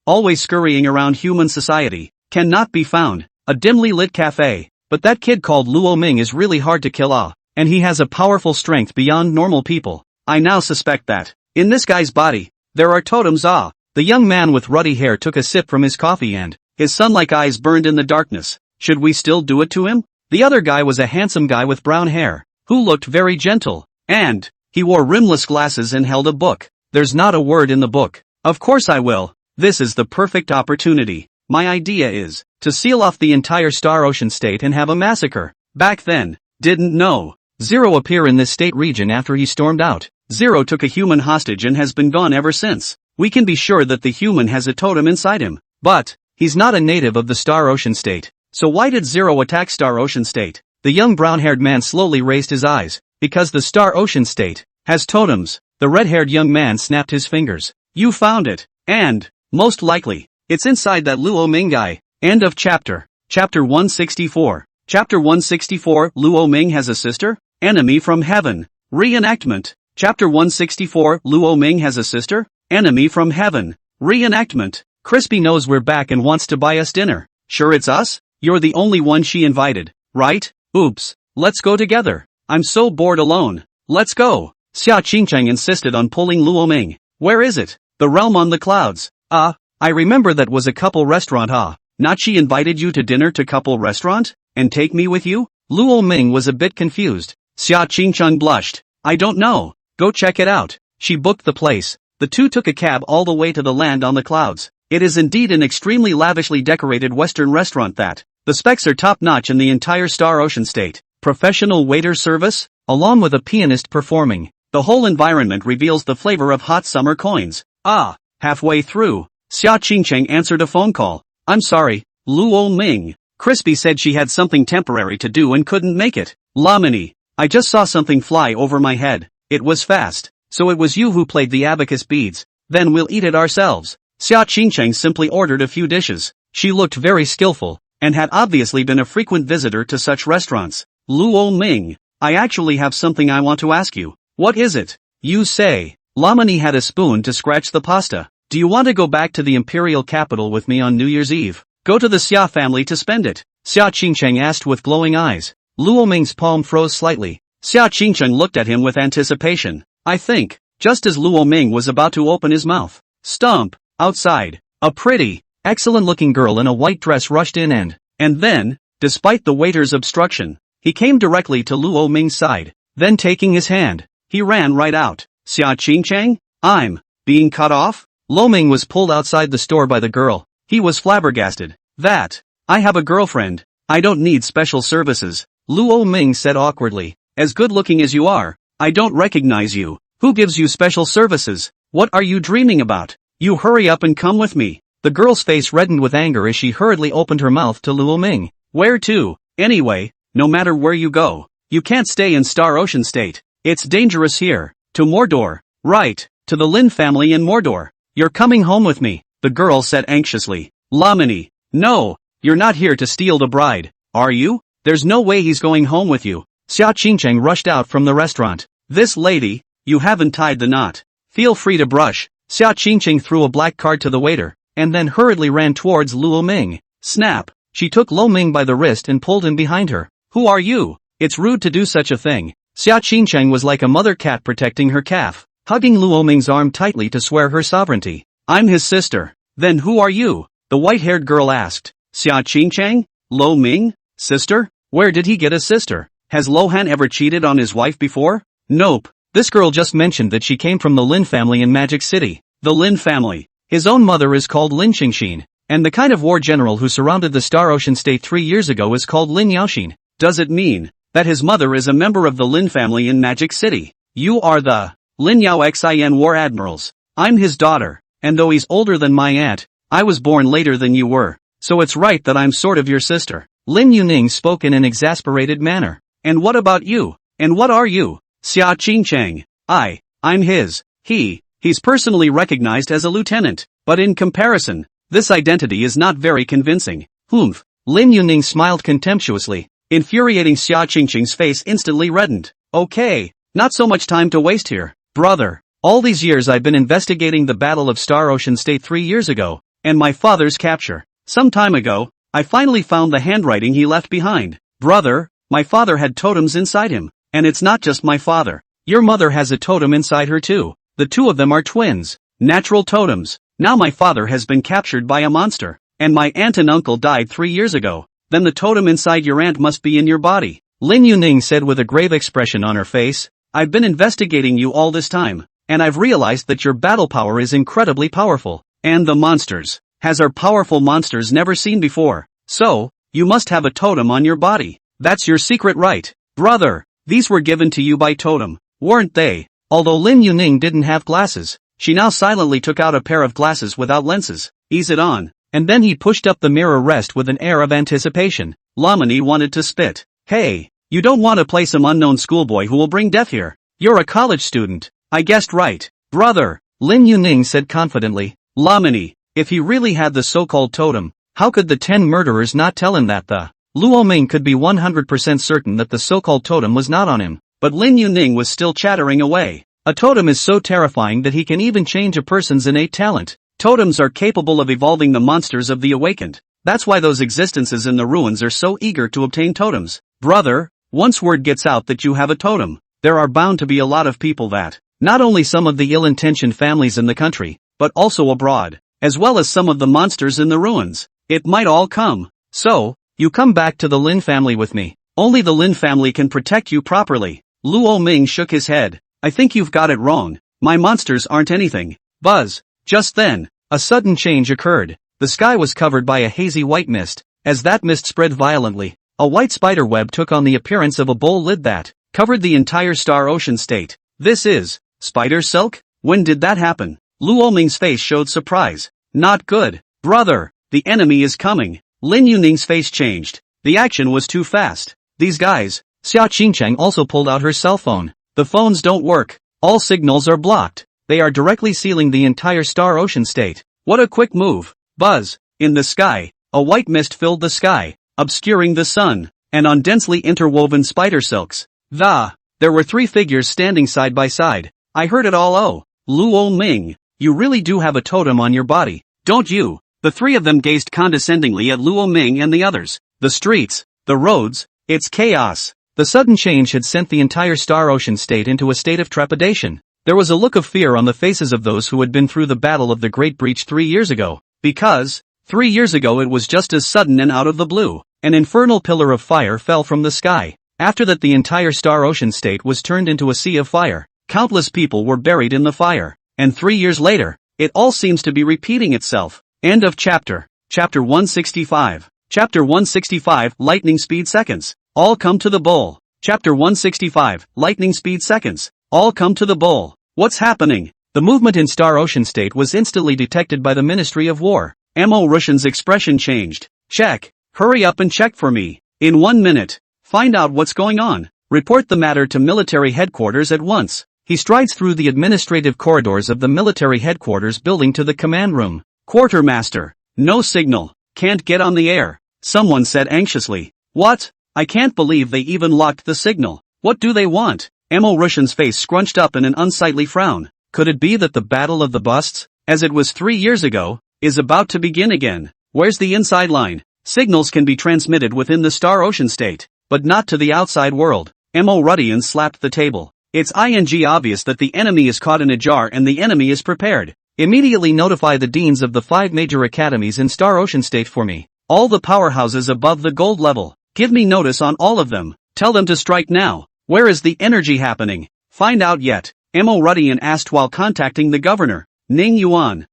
Speaker 1: always scurrying around human society. Cannot be found. A dimly lit cafe. But that kid called Luo Ming is really hard to kill, and he has a powerful strength beyond normal people. I now suspect that, in this guy's body, there are totems, The young man with ruddy hair took a sip from his coffee and, his sun-like eyes burned in the darkness. Should we still do it to him? The other guy was a handsome guy with brown hair, who looked very gentle, and, he wore rimless glasses and held a book. There's not a word in the book. Of course I will. This is the perfect opportunity. My idea is to seal off the entire Star Ocean state and have a massacre. Back then, didn't know. Zero appear in this state region after he stormed out. Zero took a human hostage and has been gone ever since. We can be sure that the human has a totem inside him. But, he's not a native of the Star Ocean state. So why did Zero attack Star Ocean state? The young brown-haired man slowly raised his eyes. Because the Star Ocean state has totems. The red-haired young man snapped his fingers. You found it. And, most likely, it's inside that Luo Ming guy. End of chapter. Chapter 164. Chapter 164, Luo Ming has a sister? Enemy from heaven. Reenactment. Chapter 164, Luo Ming has a sister? Enemy from heaven. Reenactment. Crispy knows we're back and wants to buy us dinner. Sure it's us? You're the only one she invited, right? Oops. Let's go together. I'm so bored alone. Let's go. Xia Qingcheng insisted on pulling Luo Ming. Where is it? The realm on the clouds. I remember that was a couple restaurant. Not she invited you to dinner to couple restaurant? And take me with you? Luo Ming was a bit confused. Xia Qingcheng blushed. I don't know. Go check it out. She booked the place. The two took a cab all the way to the land on the clouds. It is indeed an extremely lavishly decorated Western restaurant that, the specs are top-notch in the entire Star Ocean state. Professional waiter service, along with a pianist performing. The whole environment reveals the flavor of hot summer coins. Halfway through, Xia Qingcheng answered a phone call. I'm sorry, Luo Ming. Crispy said she had something temporary to do and couldn't make it. Lamini, I just saw something fly over my head. It was fast. So it was you who played the abacus beads. Then we'll eat it ourselves. Xia Qingcheng simply ordered a few dishes. She looked very skillful, and had obviously been a frequent visitor to such restaurants. Luo Ming, I actually have something I want to ask you. What is it? You say. Lamini had a spoon to scratch the pasta. Do you want to go back to the imperial capital with me on New Year's Eve? Go to the Xia family to spend it? Xia Qingcheng asked with glowing eyes. Luo Ming's palm froze slightly. Xia Qingcheng looked at him with anticipation. I think, just as Luo Ming was about to open his mouth. Stump, outside, a pretty, excellent-looking girl in a white dress rushed in and then, despite the waiter's obstruction, he came directly to Luo Ming's side. Then taking his hand, he ran right out. Xia Qingcheng? I'm being cut off? Luo Ming was pulled outside the store by the girl. He was flabbergasted. That, I have a girlfriend. I don't need special services. Luo Ming said awkwardly. As good-looking as you are, I don't recognize you. Who gives you special services? What are you dreaming about? You hurry up and come with me. The girl's face reddened with anger as she hurriedly opened her mouth to Luo Ming. Where to? Anyway, no matter where you go, you can't stay in Star Ocean State. It's dangerous here. To Mordor. Right. To the Lin family in Mordor. You're coming home with me, the girl said anxiously. Lamini. No, you're not here to steal the bride, are you? There's no way he's going home with you. Xia Qingcheng rushed out from the restaurant. This lady, you haven't tied the knot. Feel free to brush. Xia Qingcheng threw a black card to the waiter, and then hurriedly ran towards Luo Ming. Snap! She took Luo Ming by the wrist and pulled him behind her. Who are you? It's rude to do such a thing. Xia Qingcheng was like a mother cat protecting her calf, hugging Luo Ming's arm tightly to swear her sovereignty. I'm his sister. Then who are you? The white-haired girl asked. Xia Qingcheng? Luo Ming? Sister? Where did he get a sister? Has Lohan ever cheated on his wife before? Nope. This girl just mentioned that she came from the Lin family in Magic City. The Lin family. His own mother is called Lin Qingxin, and the kind of war general who surrounded the Star Ocean State 3 years ago is called Lin Yaoxin. Does it mean that his mother is a member of the Lin family in Magic City? You are the Lin Yao Xin war admirals. I'm his daughter, and though he's older than my aunt, I was born later than you were, so it's right that I'm sort of your sister. Lin Yuning spoke in an exasperated manner. And what about you? And what are you? Xia Qingcheng. I'm his. He's personally recognized as a lieutenant, but in comparison, this identity is not very convincing. Humph. Lin Yuning smiled contemptuously, infuriating Xia Qingcheng's face instantly reddened. Okay, not so much time to waste here, brother. All these years I've been investigating the Battle of Star Ocean State 3 years ago, and my father's capture. Some time ago, I finally found the handwriting he left behind. Brother, my father had totems inside him, and it's not just my father. Your mother has a totem inside her too. The two of them are twins. Natural totems. Now my father has been captured by a monster, and my aunt and uncle died 3 years ago. Then the totem inside your aunt must be in your body. Lin Yuning said with a grave expression on her face. I've been investigating you all this time, and I've realized that your battle power is incredibly powerful. And the monsters. Has our powerful monsters never seen before? So, you must have a totem on your body. That's your secret right. Brother, these were given to you by totem, weren't they? Although Lin Yuning didn't have glasses, she now silently took out a pair of glasses without lenses. Ease it on. And then he pushed up the mirror rest with an air of anticipation. Lamini wanted to spit. Hey, you don't want to play some unknown schoolboy who will bring death here. You're a college student. I guessed right. Brother, Lin Yuning said confidently. Lamini, if he really had the so-called totem, how could the 10 murderers not tell him that the Luo Ming could be 100% certain that the so-called totem was not on him? But Lin Yuning was still chattering away. A totem is so terrifying that he can even change a person's innate talent. Totems are capable of evolving the monsters of the awakened. That's why those existences in the ruins are so eager to obtain totems. Brother, once word gets out that you have a totem, there are bound to be a lot of people that, not only some of the ill-intentioned families in the country, but also abroad, as well as some of the monsters in the ruins. It might all come. So, you come back to the Lin family with me. Only the Lin family can protect you properly. Luo Ming shook his head. I think you've got it wrong. My monsters aren't anything. Buzz. Just then, a sudden change occurred. The sky was covered by a hazy white mist. As that mist spread violently, a white spider web took on the appearance of a bowl lid that covered the entire Star Ocean State. This is spider silk? When did that happen? Luo Ming's face showed surprise. Not good. Brother, the enemy is coming. Lin Yuning's face changed. The action was too fast. These guys. Xia Qingcheng also pulled out her cell phone. The phones don't work. All signals are blocked. They are directly sealing the entire Star Ocean State. What a quick move. Buzz. In the sky, a white mist filled the sky, obscuring the sun, and on densely interwoven spider silks. There were 3 figures standing side by side. I heard it all. Oh, Luo Ming, you really do have a totem on your body, don't you? The 3 of them gazed condescendingly at Luo Ming and the others. The streets, the roads, it's chaos. The sudden change had sent the entire Star Ocean State into a state of trepidation. There was a look of fear on the faces of those who had been through the Battle of the Great Breach 3 years ago. Because, 3 years ago it was just as sudden and out of the blue. An infernal pillar of fire fell from the sky. After that the entire Star Ocean State was turned into a sea of fire. Countless people were buried in the fire. And 3 years later, it all seems to be repeating itself. End of chapter. Chapter 165. Chapter 165, Lightning Speed Seconds. All come to the bowl. Chapter 165, Lightning Speed Seconds. All come to the bowl. What's happening? The movement in Star Ocean State was instantly detected by the Ministry of War. Mo Rushan's expression changed. Check. Hurry up and check for me. In 1 minute. Find out what's going on. Report the matter to military headquarters at once. he strides through the administrative corridors of the military headquarters building to the command room. Quartermaster. No signal. Can't get on the air. Someone said anxiously. What? I can't believe they even locked the signal. What do they want? Emo Rushan's face scrunched up in an unsightly frown. Could it be that the Battle of the Busts, as it was 3 years ago, is about to begin again? Where's the inside line? Signals can be transmitted within the Star Ocean state, but not to the outside world. Emo Rudian slapped the table. It's obvious that the enemy is caught in a jar and the enemy is prepared. Immediately notify the deans of the 5 major academies in Star Ocean state for me. All the powerhouses above the gold level. Give me notice on all of them. Tell them to strike now. Where is the energy happening? Find out yet. Emo Rudian asked while contacting the governor. Ning Yuan,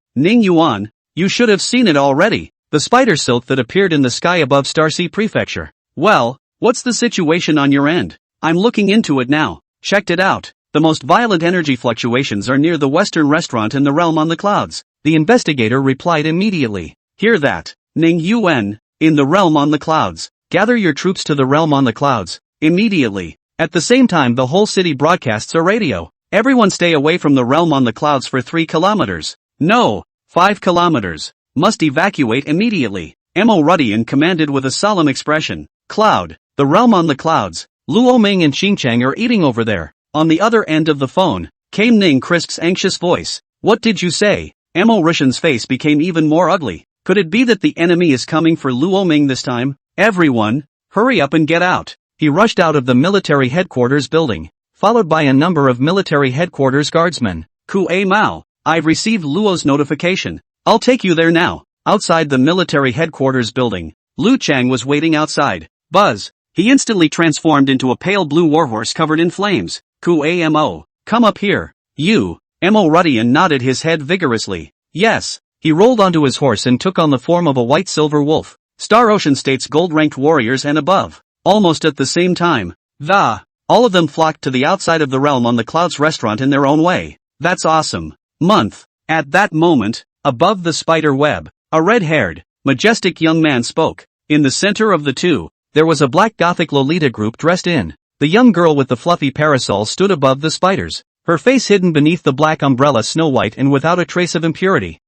Speaker 1: you should have seen it already. The spider silk that appeared in the sky above Starsea Prefecture. Well, what's the situation on your end? I'm looking into it now. Checked it out. The most violent energy fluctuations are near the Western restaurant in the realm on the clouds. The investigator replied immediately. Hear that? Ning Yuan, in the realm on the clouds. Gather your troops to the realm on the clouds. Immediately. At the same time the whole city broadcasts a radio. Everyone stay away from the realm on the clouds for 3 kilometers. No, 5 kilometers. Must evacuate immediately. Emo Rudian commanded with a solemn expression. Cloud, the realm on the clouds. Luo Ming and Xingchang are eating over there. On the other end of the phone, came Ning Crisp's anxious voice. What did you say? Emo Rushan's face became even more ugly. Could it be that the enemy is coming for Luo Ming this time? Everyone, hurry up and get out. He rushed out of the military headquarters building, followed by a number of military headquarters guardsmen. Kue Mao, I've received Luo's notification. I'll take you there now. Outside the military headquarters building, Lu Chang was waiting outside. Buzz. He instantly transformed into a pale blue warhorse covered in flames. Kue Mo, come up here. You. Emo Rudian nodded his head vigorously. Yes. He rolled onto his horse and took on the form of a white-silver wolf. Star Ocean State's gold-ranked warriors and above. Almost at the same time. All of them flocked to the outside of the realm on the Clouds restaurant in their own way. That's awesome. Month. At that moment, above the spider web, a red-haired, majestic young man spoke. In the center of the two, there was a black gothic Lolita group dressed in. The young girl with the fluffy parasol stood above the spiders, her face hidden beneath the black umbrella snow white and without a trace of impurity.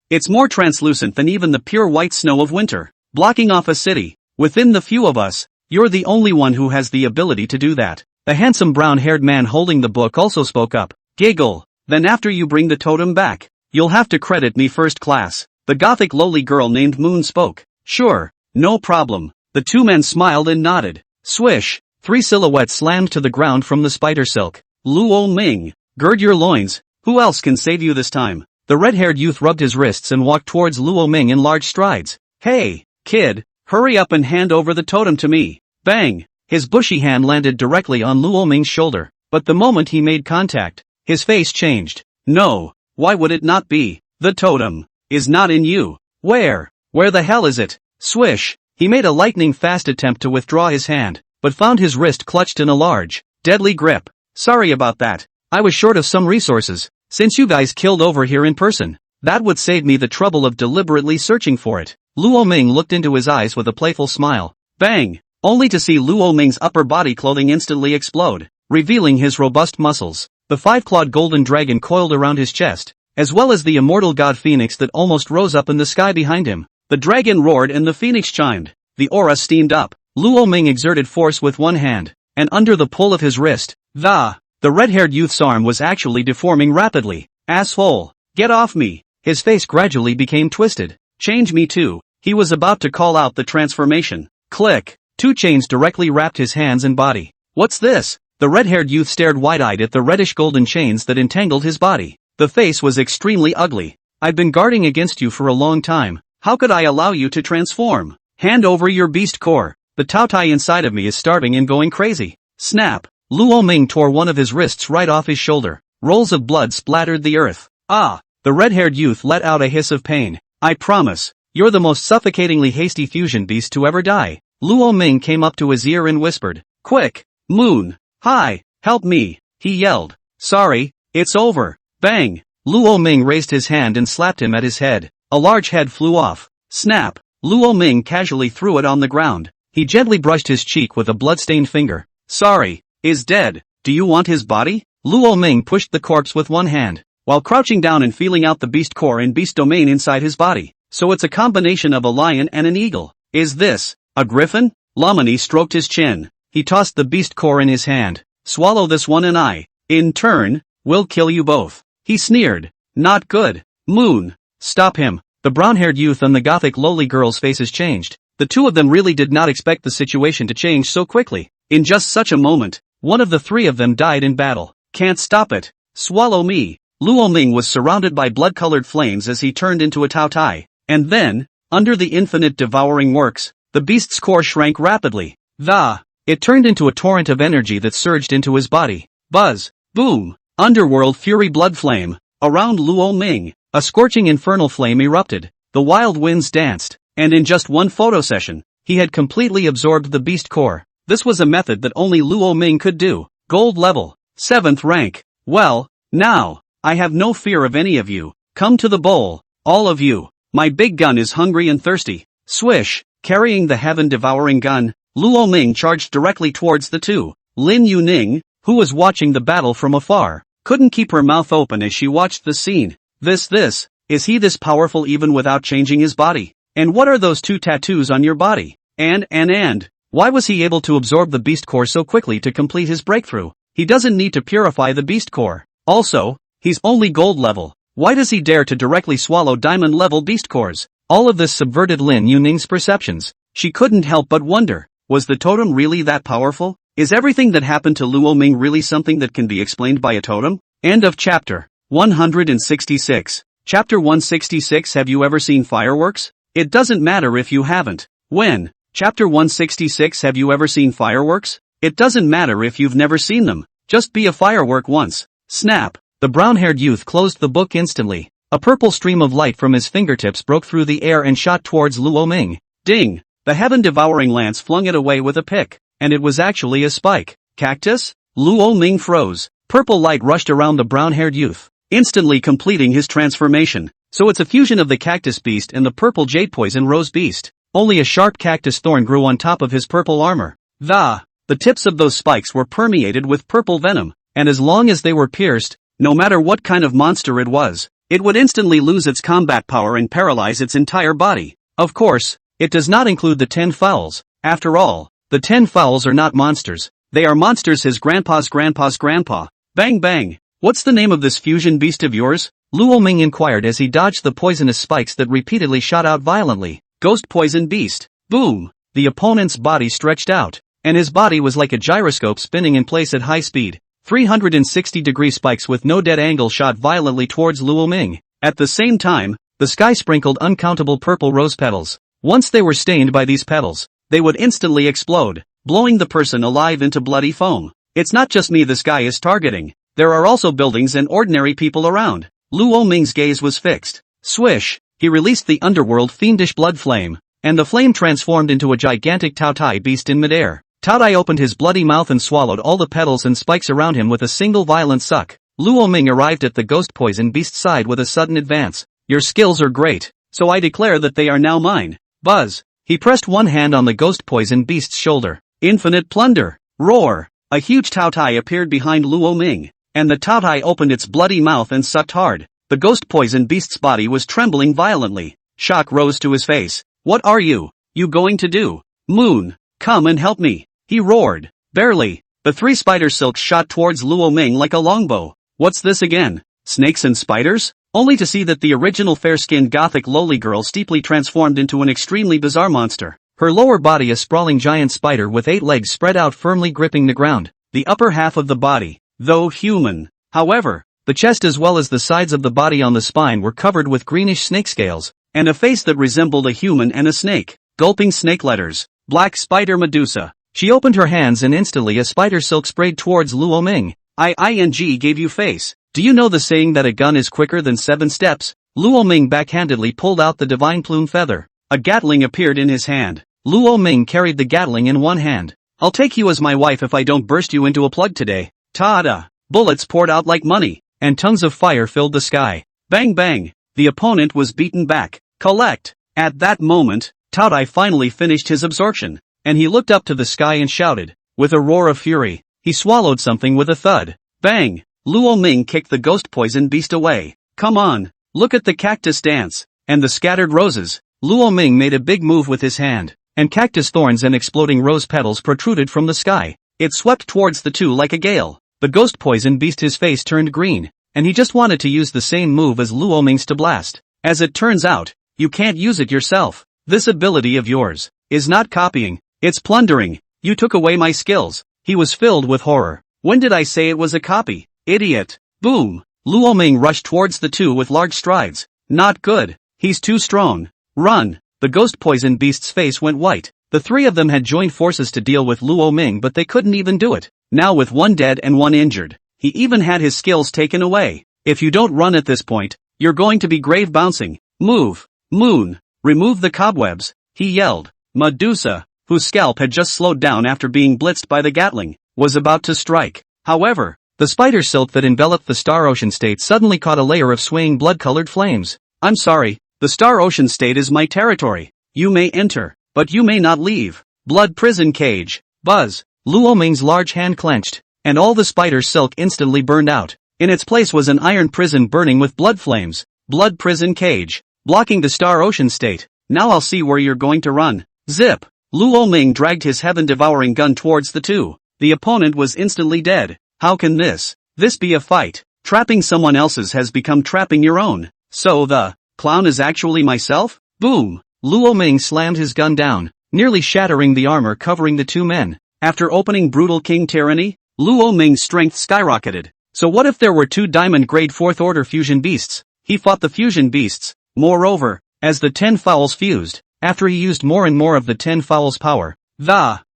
Speaker 1: It's more translucent than even the pure white snow of winter, blocking off a city. Within the few of us, you're the only one who has the ability to do that. The handsome brown-haired man holding the book also spoke up. Giggle. Then after you bring the totem back, you'll have to credit me first class. The gothic lowly girl named Moon spoke. Sure, no problem. The two men smiled and nodded. Swish. 3 silhouettes slammed to the ground from the spider silk. Luo Ming, gird your loins. Who else can save you this time? The red-haired youth rubbed his wrists and walked towards Luo Ming in large strides. Hey, kid, hurry up and hand over the totem to me. Bang! His bushy hand landed directly on Luo Ming's shoulder, but the moment he made contact, his face changed. No, why would it not be? The totem is not in you. Where the hell is it? Swish! He made a lightning-fast attempt to withdraw his hand, but found his wrist clutched in a large, deadly grip. Sorry about that. I was short of some resources. Since you guys killed over here in person, that would save me the trouble of deliberately searching for it. Luo Ming looked into his eyes with a playful smile. Bang! Only to see Luo Ming's upper body clothing instantly explode, revealing his robust muscles. The 5-clawed golden dragon coiled around his chest, as well as the immortal god phoenix that almost rose up in the sky behind him. The dragon roared and the phoenix chimed. The aura steamed up. Luo Ming exerted force with one hand, and under the pull of his wrist, the red-haired youth's arm was actually deforming rapidly. Asshole! Get off me! His face gradually became twisted. Change me too. He was about to call out the transformation. Click! 2 chains directly wrapped his hands and body. What's this? The red-haired youth stared wide-eyed at the reddish-golden chains that entangled his body. The face was extremely ugly. I've been guarding against you for a long time. How could I allow you to transform? Hand over your beast core. The Taotai inside of me is starving and going crazy. Snap! Luo Ming tore one of his wrists right off his shoulder. Rolls of blood splattered the earth. The red-haired youth let out a hiss of pain. I promise, you're the most suffocatingly hasty fusion beast to ever die. Luo Ming came up to his ear and whispered. Quick! Moon! Hi! Help me! He yelled. Sorry, it's over. Bang! Luo Ming raised his hand and slapped him at his head. A large head flew off. Snap! Luo Ming casually threw it on the ground. He gently brushed his cheek with a blood-stained finger. Sorry, is dead. Do you want his body? Luo Ming pushed the corpse with one hand, while crouching down and feeling out the beast core and beast domain inside his body. So it's a combination of a lion and an eagle. Is this a griffin? Lamani stroked his chin. He tossed the beast core in his hand. Swallow this one and I, in turn, will kill you both. He sneered. Not good. Moon. Stop him. The brown-haired youth and the gothic lowly girl's faces changed. The two of them really did not expect the situation to change so quickly. In just such a moment, one of the three of them died in battle. Can't stop it. Swallow me. Luo Ming was surrounded by blood-colored flames as he turned into a Tao Tai. And then, under the infinite devouring works, the beast's core shrank rapidly. It turned into a torrent of energy that surged into his body. Buzz. Boom. Underworld fury blood flame. Around Luo Ming, a scorching infernal flame erupted. The wild winds danced. And in just one photo session, he had completely absorbed the beast core. This was a method that only Luo Ming could do. Gold level. 7th rank. Well, now, I have no fear of any of you. Come to the bowl. All of you. My big gun is hungry and thirsty. Swish. Carrying the heaven-devouring gun, Luo Ming charged directly towards the two. Lin Yuning, who was watching the battle from afar, couldn't keep her mouth open as she watched the scene. Is he this powerful even without changing his body? And what are those two tattoos on your body? And, why was he able to absorb the beast core so quickly to complete his breakthrough? He doesn't need to purify the beast core. Also, he's only gold level. Why does he dare to directly swallow diamond level beast cores? All of this subverted Lin Yuning's perceptions. She couldn't help but wonder, was the totem really that powerful? Is everything that happened to Luo Ming really something that can be explained by a totem? End of chapter 166. Chapter 166. Have you ever seen fireworks? It doesn't matter if you haven't. When? Chapter 166. Have you ever seen fireworks? It doesn't matter if you've never seen them. Just be a firework once. Snap. The brown-haired youth closed the book instantly. A purple stream of light from his fingertips broke through the air and shot towards Luo Ming. Ding! The heaven-devouring lance flung it away with a pick. And it was actually a spike. Cactus? Luo Ming froze. Purple light rushed around the brown-haired youth, instantly completing his transformation. So it's a fusion of the cactus beast and the purple jade poison rose beast. Only a sharp cactus thorn grew on top of his purple armor. The tips of those spikes were permeated with purple venom, and as long as they were pierced, no matter what kind of monster it was, it would instantly lose its combat power and paralyze its entire body. Of course, it does not include the 10 fowls. After all, the 10 fowls are not monsters. They are monsters his grandpa's grandpa. Bang bang. What's the name of this fusion beast of yours? Luo Ming inquired as he dodged the poisonous spikes that repeatedly shot out violently. Ghost poison beast. Boom. The opponent's body stretched out, and his body was like a gyroscope spinning in place at high speed. 360-degree spikes with no dead angle shot violently towards Luo Ming. At the same time, the sky sprinkled uncountable purple rose petals. Once they were stained by these petals, they would instantly explode, blowing the person alive into bloody foam. It's not just me the sky is targeting. There are also buildings and ordinary people around. Luo Ming's gaze was fixed. Swish! He released the underworld fiendish blood flame, and the flame transformed into a gigantic Tao Tai beast in midair. Tao Tai opened his bloody mouth and swallowed all the petals and spikes around him with a single violent suck. Luo Ming arrived at the ghost poison beast's side with a sudden advance. Your skills are great, so I declare that they are now mine. Buzz! He pressed one hand on the ghost poison beast's shoulder. Infinite plunder! Roar! A huge Tao Tai appeared behind Luo Ming, and the Tao Tai opened its bloody mouth and sucked hard. The ghost poison beast's body was trembling violently. Shock rose to his face. What are you going to do? Moon, come and help me, he roared. Barely. The three spider silks shot towards Luo Ming like a longbow. What's this again? Snakes and spiders? Only to see that the original fair-skinned gothic lowly girl steeply transformed into an extremely bizarre monster. Her lower body a sprawling giant spider with 8 legs spread out firmly gripping the ground. The upper half of the body, though human. However, the chest as well as the sides of the body on the spine were covered with greenish snake scales, and a face that resembled a human and a snake. Gulping snake letters. Black spider Medusa. She opened her hands and instantly a spider silk sprayed towards Luo Ming. ING gave you face. Do you know the saying that a gun is quicker than 7 steps? Luo Ming backhandedly pulled out the divine plume feather. A gatling appeared in his hand. Luo Ming carried the gatling in one hand. I'll take you as my wife if I don't burst you into a plug today. Ta-da! Bullets poured out like money, and tongues of fire filled the sky. Bang bang! The opponent was beaten back. Collect! At that moment, Tao Tai finally finished his absorption, and he looked up to the sky and shouted. With a roar of fury, he swallowed something with a thud. Bang! Luo Ming kicked the ghost poison beast away. Come on, look at the cactus dance, and the scattered roses. Luo Ming made a big move with his hand, and cactus thorns and exploding rose petals protruded from the sky. It swept towards the two like a gale. The ghost poison beast, his face turned green, and he just wanted to use the same move as Luo Ming's to blast. As it turns out, you can't use it yourself. This ability of yours is not copying, it's plundering. You took away my skills. He was filled with horror. When did I say it was a copy? Idiot. Boom. Luo Ming rushed towards the two with large strides. Not good. He's too strong. Run. The ghost poison beast's face went white. The three of them had joined forces to deal with Luo Ming, but they couldn't even do it. Now with one dead and one injured, he even had his skills taken away. If you don't run at this point, you're going to be grave bouncing. Move. Moon. Remove the cobwebs, he yelled. Medusa, whose scalp had just slowed down after being blitzed by the Gatling, was about to strike. However, the spider silk that enveloped the Star Ocean State suddenly caught a layer of swaying blood-colored flames. I'm sorry, the Star Ocean State is my territory. You may enter, but you may not leave. Blood prison cage. Buzz. Luo Ming's large hand clenched, and all the spider silk instantly burned out. In its place was an iron prison burning with blood flames. Blood prison cage. Blocking the Star Ocean State. Now I'll see where you're going to run. Zip. Luo Ming dragged his heaven-devouring gun towards the two. The opponent was instantly dead. How can this be a fight? Trapping someone else's has become trapping your own. So the clown is actually myself? Boom. Luo Ming slammed his gun down, nearly shattering the armor covering the two men. After opening brutal king tyranny, Luo Ming's strength skyrocketed. So what if there were two diamond grade 4th order fusion beasts? He fought the fusion beasts. Moreover, as the 10 fowls fused, after he used more and more of the 10 fowls' power,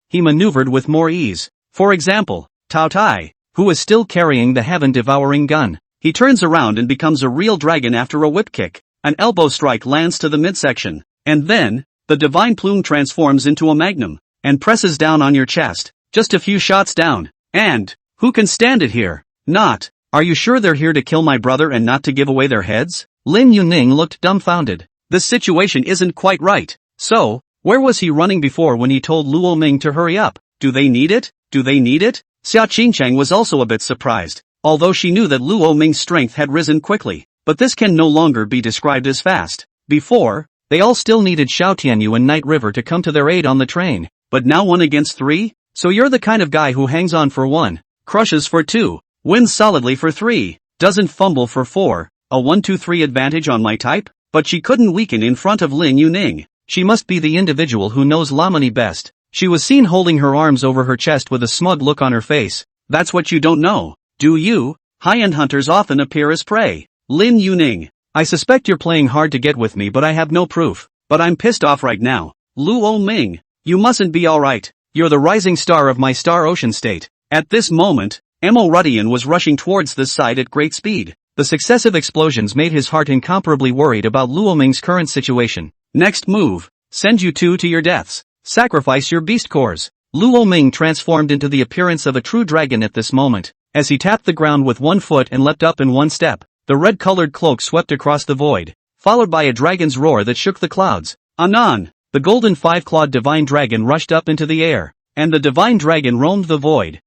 Speaker 1: he maneuvered with more ease. For example, Tao Tai, who is still carrying the heaven-devouring gun. He turns around and becomes a real dragon after a whip kick. An elbow strike lands to the midsection. And then, the divine plume transforms into a magnum, and presses down on your chest, just a few shots down. And, who can stand it here? Not. Are you sure they're here to kill my brother and not to give away their heads? Lin Yuning looked dumbfounded. This situation isn't quite right. So, where was he running before when he told Luo Ming to hurry up? Do they need it? Do they need it? Xia Qingcheng was also a bit surprised, although she knew that Luo Ming's strength had risen quickly. But this can no longer be described as fast. Before, they all still needed Xiao Tianyu and Night River to come to their aid on the train. But now 1 against 3? So you're the kind of guy who hangs on for 1, crushes for 2, wins solidly for 3, doesn't fumble for 4, a 1-2-3 advantage on my type? But she couldn't weaken in front of Lin Yuning. She must be the individual who knows Lamani best. She was seen holding her arms over her chest with a smug look on her face. That's what you don't know, do you? High-end hunters often appear as prey. Lin Yuning. I suspect you're playing hard to get with me, but I have no proof. But I'm pissed off right now. Luo Ming. You mustn't be alright. You're the rising star of my Star Ocean State. At this moment, Emo Rudian was rushing towards this side at great speed. The successive explosions made his heart incomparably worried about Luo Ming's current situation. Next move. Send you two to your deaths. Sacrifice your beast cores. Luo Ming transformed into the appearance of a true dragon at this moment. As he tapped the ground with 1 foot and leapt up in 1 step, the red-colored cloak swept across the void, followed by a dragon's roar that shook the clouds. Anon! The golden 5-clawed divine dragon rushed up into the air, and the divine dragon roamed the void.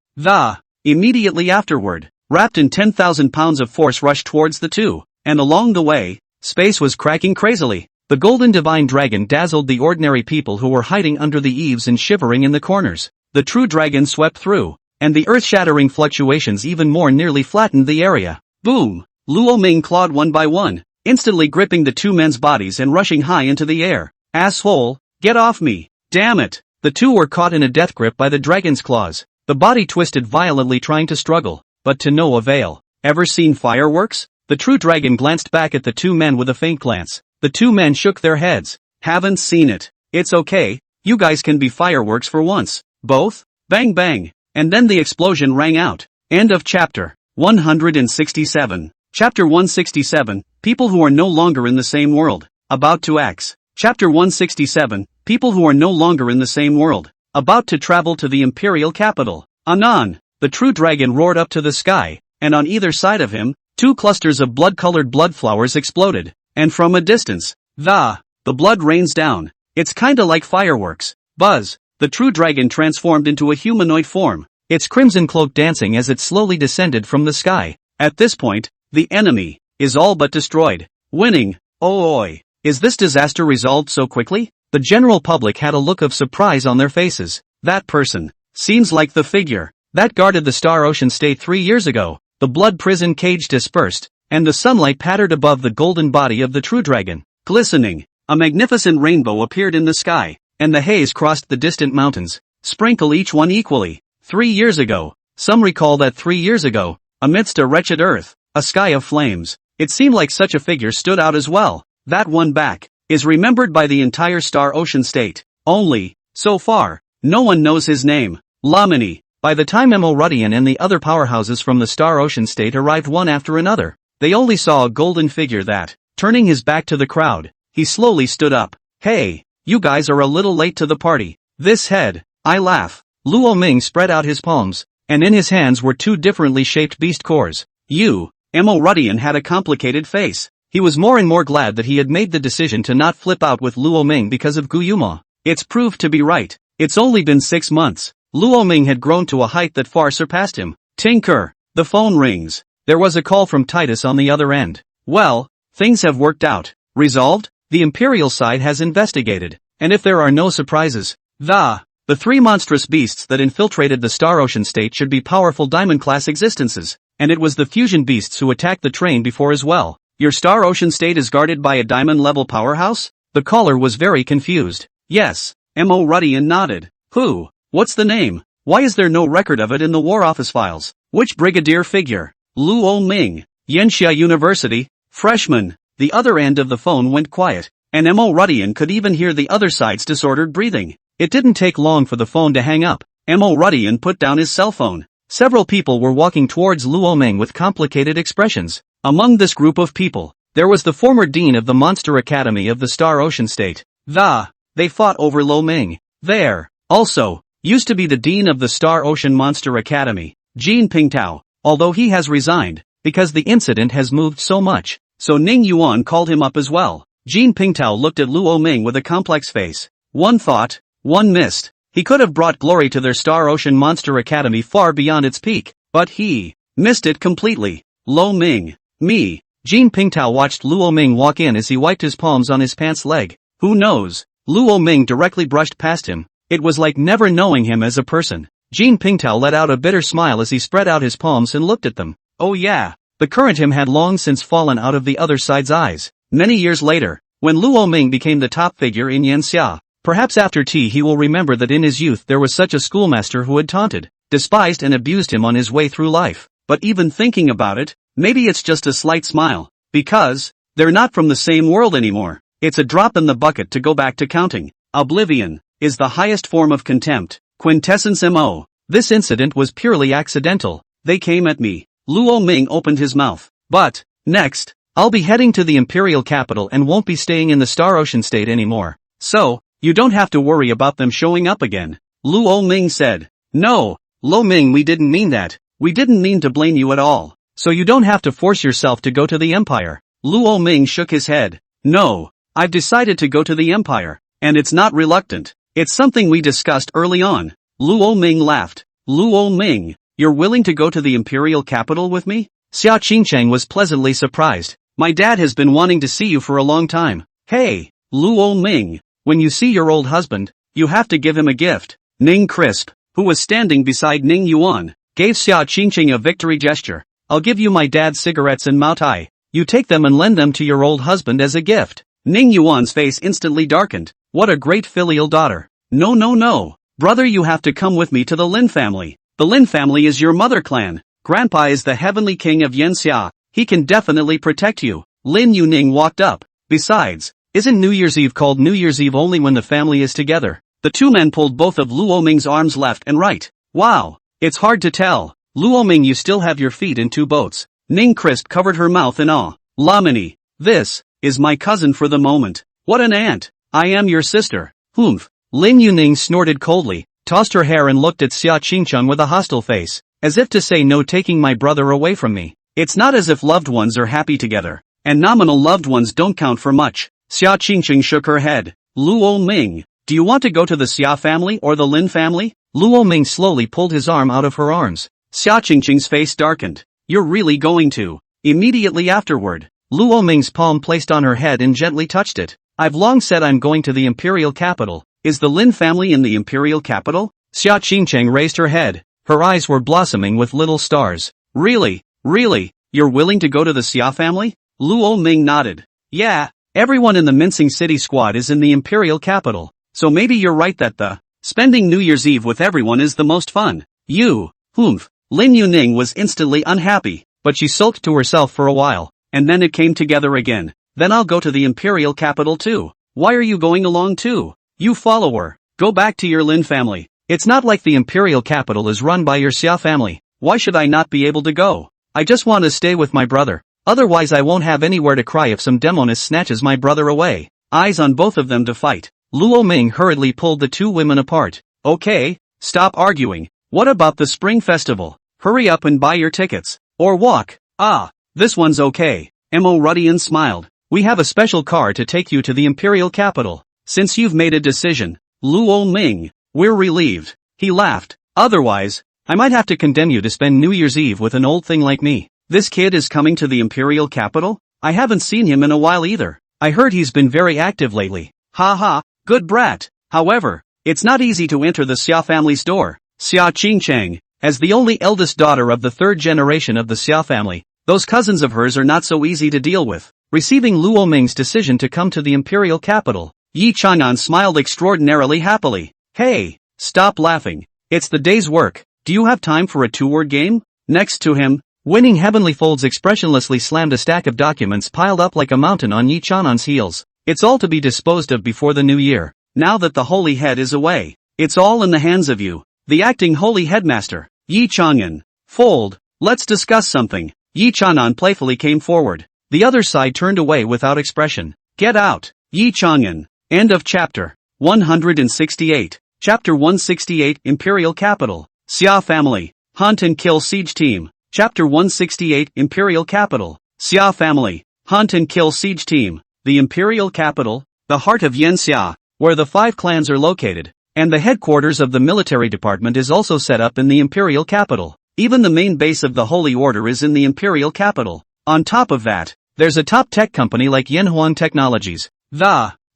Speaker 1: Immediately afterward, wrapped in 10,000 pounds of force rushed towards the two, and along the way, space was cracking crazily. The golden divine dragon dazzled the ordinary people who were hiding under the eaves and shivering in the corners. The true dragon swept through, and the earth-shattering fluctuations even more nearly flattened the area. Boom! Luo Ming clawed 1 by 1, instantly gripping the two men's bodies and rushing high into the air. Asshole! Get off me! Damn it! The two were caught in a death grip by the dragon's claws. The body twisted violently trying to struggle, but to no avail. Ever seen fireworks? The true dragon glanced back at the two men with a faint glance. The two men shook their heads. Haven't seen it. It's okay, you guys can be fireworks for once. Both? Bang bang. And then the explosion rang out. End of chapter 167. Chapter 167, People who are no longer in the same world. About to X. Chapter 167, People who are no longer in the same world. About to travel to the imperial capital. Anon! The true dragon roared up to the sky, and on either side of him, 2 clusters of blood-colored blood flowers exploded. And from a distance, the blood rains down. It's kinda like fireworks. Buzz. The true dragon transformed into a humanoid form, its crimson cloak dancing as it slowly descended from the sky. At this point, the enemy is all but destroyed. Winning. Oh oi. Is this disaster resolved so quickly? The general public had a look of surprise on their faces. That person seems like the figure that guarded the Star Ocean State 3 years ago. The blood prison cage dispersed, and the sunlight pattered above the golden body of the true dragon. Glistening, a magnificent rainbow appeared in the sky, and the haze crossed the distant mountains. Sprinkle each one equally. 3 years ago. Some recall that 3 years ago, amidst a wretched earth, a sky of flames, it seemed like such a figure stood out as well. That one back is remembered by the entire Star Ocean State. Only, so far, no one knows his name. Lamini. By the time Rudian and the other powerhouses from the Star Ocean State arrived one after another, they only saw a golden figure that, turning his back to the crowd, he slowly stood up. Hey, you guys are a little late to the party. This head, I laugh. Luo Ming spread out his palms, and in his hands were 2 differently shaped beast cores. Rudian had a complicated face. He was more and more glad that he had made the decision to not flip out with Luo Ming because of Guyuma. It's proved to be right. It's only been 6 months. Luo Ming had grown to a height that far surpassed him. Tinker. The phone rings. There was a call from Titus on the other end. Well, things have worked out. Resolved? The Imperial side has investigated. And if there are no surprises, the 3 monstrous beasts that infiltrated the Star Ocean State should be powerful Diamond-class existences. And it was the fusion beasts who attacked the train before as well. Your Star Ocean State is guarded by a Diamond-level powerhouse? The caller was very confused. Yes. Rudian nodded. Who? What's the name? Why is there no record of it in the War Office files? Which brigadier figure? Luo Ming. Yanxia University. Freshman. The other end of the phone went quiet, and Rudian could even hear the other side's disordered breathing. It didn't take long for the phone to hang up. Rudian put down his cell phone. Several people were walking towards Luo Ming with complicated expressions. Among this group of people, there was the former dean of the Monster Academy of the Star Ocean State. They fought over Luo Ming. There, also, used to be the dean of the Star Ocean Monster Academy, Jin Pingtao, although he has resigned, because the incident has moved so much, so Ning Yuan called him up as well. Jin Pingtao looked at Luo Ming with a complex face. One thought, one missed. He could have brought glory to their Star Ocean Monster Academy far beyond its peak, but he missed it completely. Luo Ming. Me. Jin Pingtao watched Luo Ming walk in as he wiped his palms on his pants leg. Who knows? Luo Ming directly brushed past him. It was like never knowing him as a person. Jin Pingtao let out a bitter smile as he spread out his palms and looked at them. Oh yeah. The current him had long since fallen out of the other side's eyes. Many years later, when Luo Ming became the top figure in Yanxia, perhaps after tea he will remember that in his youth there was such a schoolmaster who had taunted, despised and abused him on his way through life. But even thinking about it, maybe it's just a slight smile, because they're not from the same world anymore. It's a drop in the bucket to go back to counting. Oblivion is the highest form of contempt. Quintessence MO. This incident was purely accidental. They came at me. Luo Ming opened his mouth. But, next, I'll be heading to the Imperial capital and won't be staying in the Star Ocean State anymore. So, you don't have to worry about them showing up again. Luo Ming said. No, Luo Ming, we didn't mean that. We didn't mean to blame you at all. So you don't have to force yourself to go to the Empire. Luo Ming shook his head. No, I've decided to go to the Empire. And it's not reluctant. It's something we discussed early on. Luo Ming laughed. Luo Ming, you're willing to go to the Imperial capital with me? Xia Qingcheng was pleasantly surprised. My dad has been wanting to see you for a long time. Hey, Luo Ming, when you see your old husband, you have to give him a gift. Ning Crisp, who was standing beside Ning Yuan, gave Xia Qingcheng a victory gesture. I'll give you my dad's cigarettes and Mao Tai. You take them and lend them to your old husband as a gift. Ning Yuan's face instantly darkened. What a great filial daughter. No. Brother, you have to come with me to the Lin family. The Lin family is your mother clan. Grandpa is the heavenly king of Yanxia. He can definitely protect you. Lin Yuning walked up. Besides, isn't New Year's Eve called New Year's Eve only when the family is together? The two men pulled both of Luo Ming's arms left and right. Wow, it's hard to tell. Luo Ming, you still have your feet in 2 boats. Ning Crisp covered her mouth in awe. Lamini, this is my cousin for the moment. What an aunt. I am your sister. Humph. Lin Yuning snorted coldly, tossed her hair and looked at Xia Qingcheng with a hostile face, as if to say, no taking my brother away from me. It's not as if loved ones are happy together, and nominal loved ones don't count for much. Xia Qingcheng shook her head. Luo Ming, do you want to go to the Xia family or the Lin family? Luo Ming slowly pulled his arm out of her arms. Xia Qingcheng's face darkened. You're really going to. Immediately afterward, Luo Ming's palm placed on her head and gently touched it. I've long said I'm going to the imperial capital. Is the Lin family in the imperial capital? Xia Qingcheng raised her head. Her eyes were blossoming with little stars. Really? Really? You're willing to go to the Xia family? Luo Ming nodded. Yeah, everyone in the Mincing City squad is in the imperial capital. So maybe you're right that spending New Year's Eve with everyone is the most fun. Humph. Lin Yuning was instantly unhappy, but she sulked to herself for a while, and then it came together again. Then I'll go to the imperial capital too. Why are you going along too? You follower, go back to your Lin family. It's not like the imperial capital is run by your Xia family. Why should I not be able to go? I just want to stay with my brother. Otherwise I won't have anywhere to cry if some demoness snatches my brother away. Eyes on both of them to fight. Luo Ming hurriedly pulled the two women apart. Okay, stop arguing. What about the spring festival? Hurry up and buy your tickets. Or walk. This one's okay. Mo Rudian smiled. We have a special car to take you to the imperial capital. Since you've made a decision, Luo Ming, we're relieved. He laughed. Otherwise, I might have to condemn you to spend New Year's Eve with an old thing like me. This kid is coming to the imperial capital? I haven't seen him in a while either. I heard he's been very active lately. Ha, good brat. However, it's not easy to enter the Xia family's door. Xia Qingcheng, as the only eldest daughter of the third generation of the Xia family, those cousins of hers are not so easy to deal with. Receiving Luo Ming's decision to come to the imperial capital, Yi Chang'an smiled extraordinarily happily. Hey, stop laughing. It's the day's work. Do you have time for a two-word game? Next to him, Winning Heavenly Folds expressionlessly slammed a stack of documents piled up like a mountain on Yi Chang'an's heels. It's all to be disposed of before the new year. Now that the holy head is away, it's all in the hands of you, the acting holy headmaster. Yi Chang'an, fold. Let's discuss something. Yi Chang'an playfully came forward. The other side turned away without expression. Get out. Yi Chang'an. End of chapter. 168. Chapter 168 Imperial Capital. Xia Family. Hunt and Kill Siege Team. Chapter 168 Imperial Capital. Xia Family. Hunt and Kill Siege Team. The Imperial Capital, the heart of Yanxia, where the 5 clans are located, and the headquarters of the military department is also set up in the Imperial Capital. Even the main base of the Holy Order is in the Imperial Capital. On top of that, there's a top tech company like Yanhuang Technologies,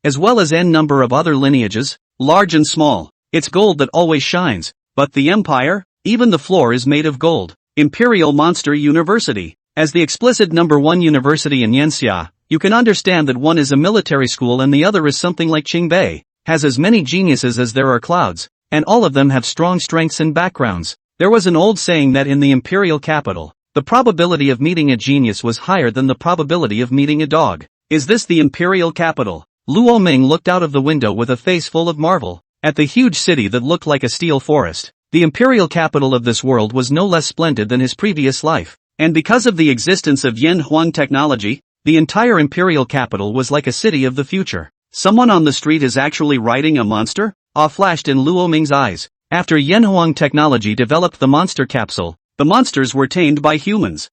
Speaker 1: as well as n number of other lineages, large and small. It's gold that always shines. But the Empire? Even the floor is made of gold. Imperial Monster University. As the explicit #1 university in Yanxia, you can understand that one is a military school and the other is something like Qingbei, has as many geniuses as there are clouds, and all of them have strong strengths and backgrounds. There was an old saying that in the imperial capital, the probability of meeting a genius was higher than the probability of meeting a dog. Is this the imperial capital? Luo Ming looked out of the window with a face full of marvel, at the huge city that looked like a steel forest. The imperial capital of this world was no less splendid than his previous life, and because of the existence of Yanhuang technology, the entire imperial capital was like a city of the future. Someone on the street is actually riding a monster? Awe flashed in Luo Ming's eyes. After Yanhuang technology developed the monster capsule, the monsters were tamed by humans.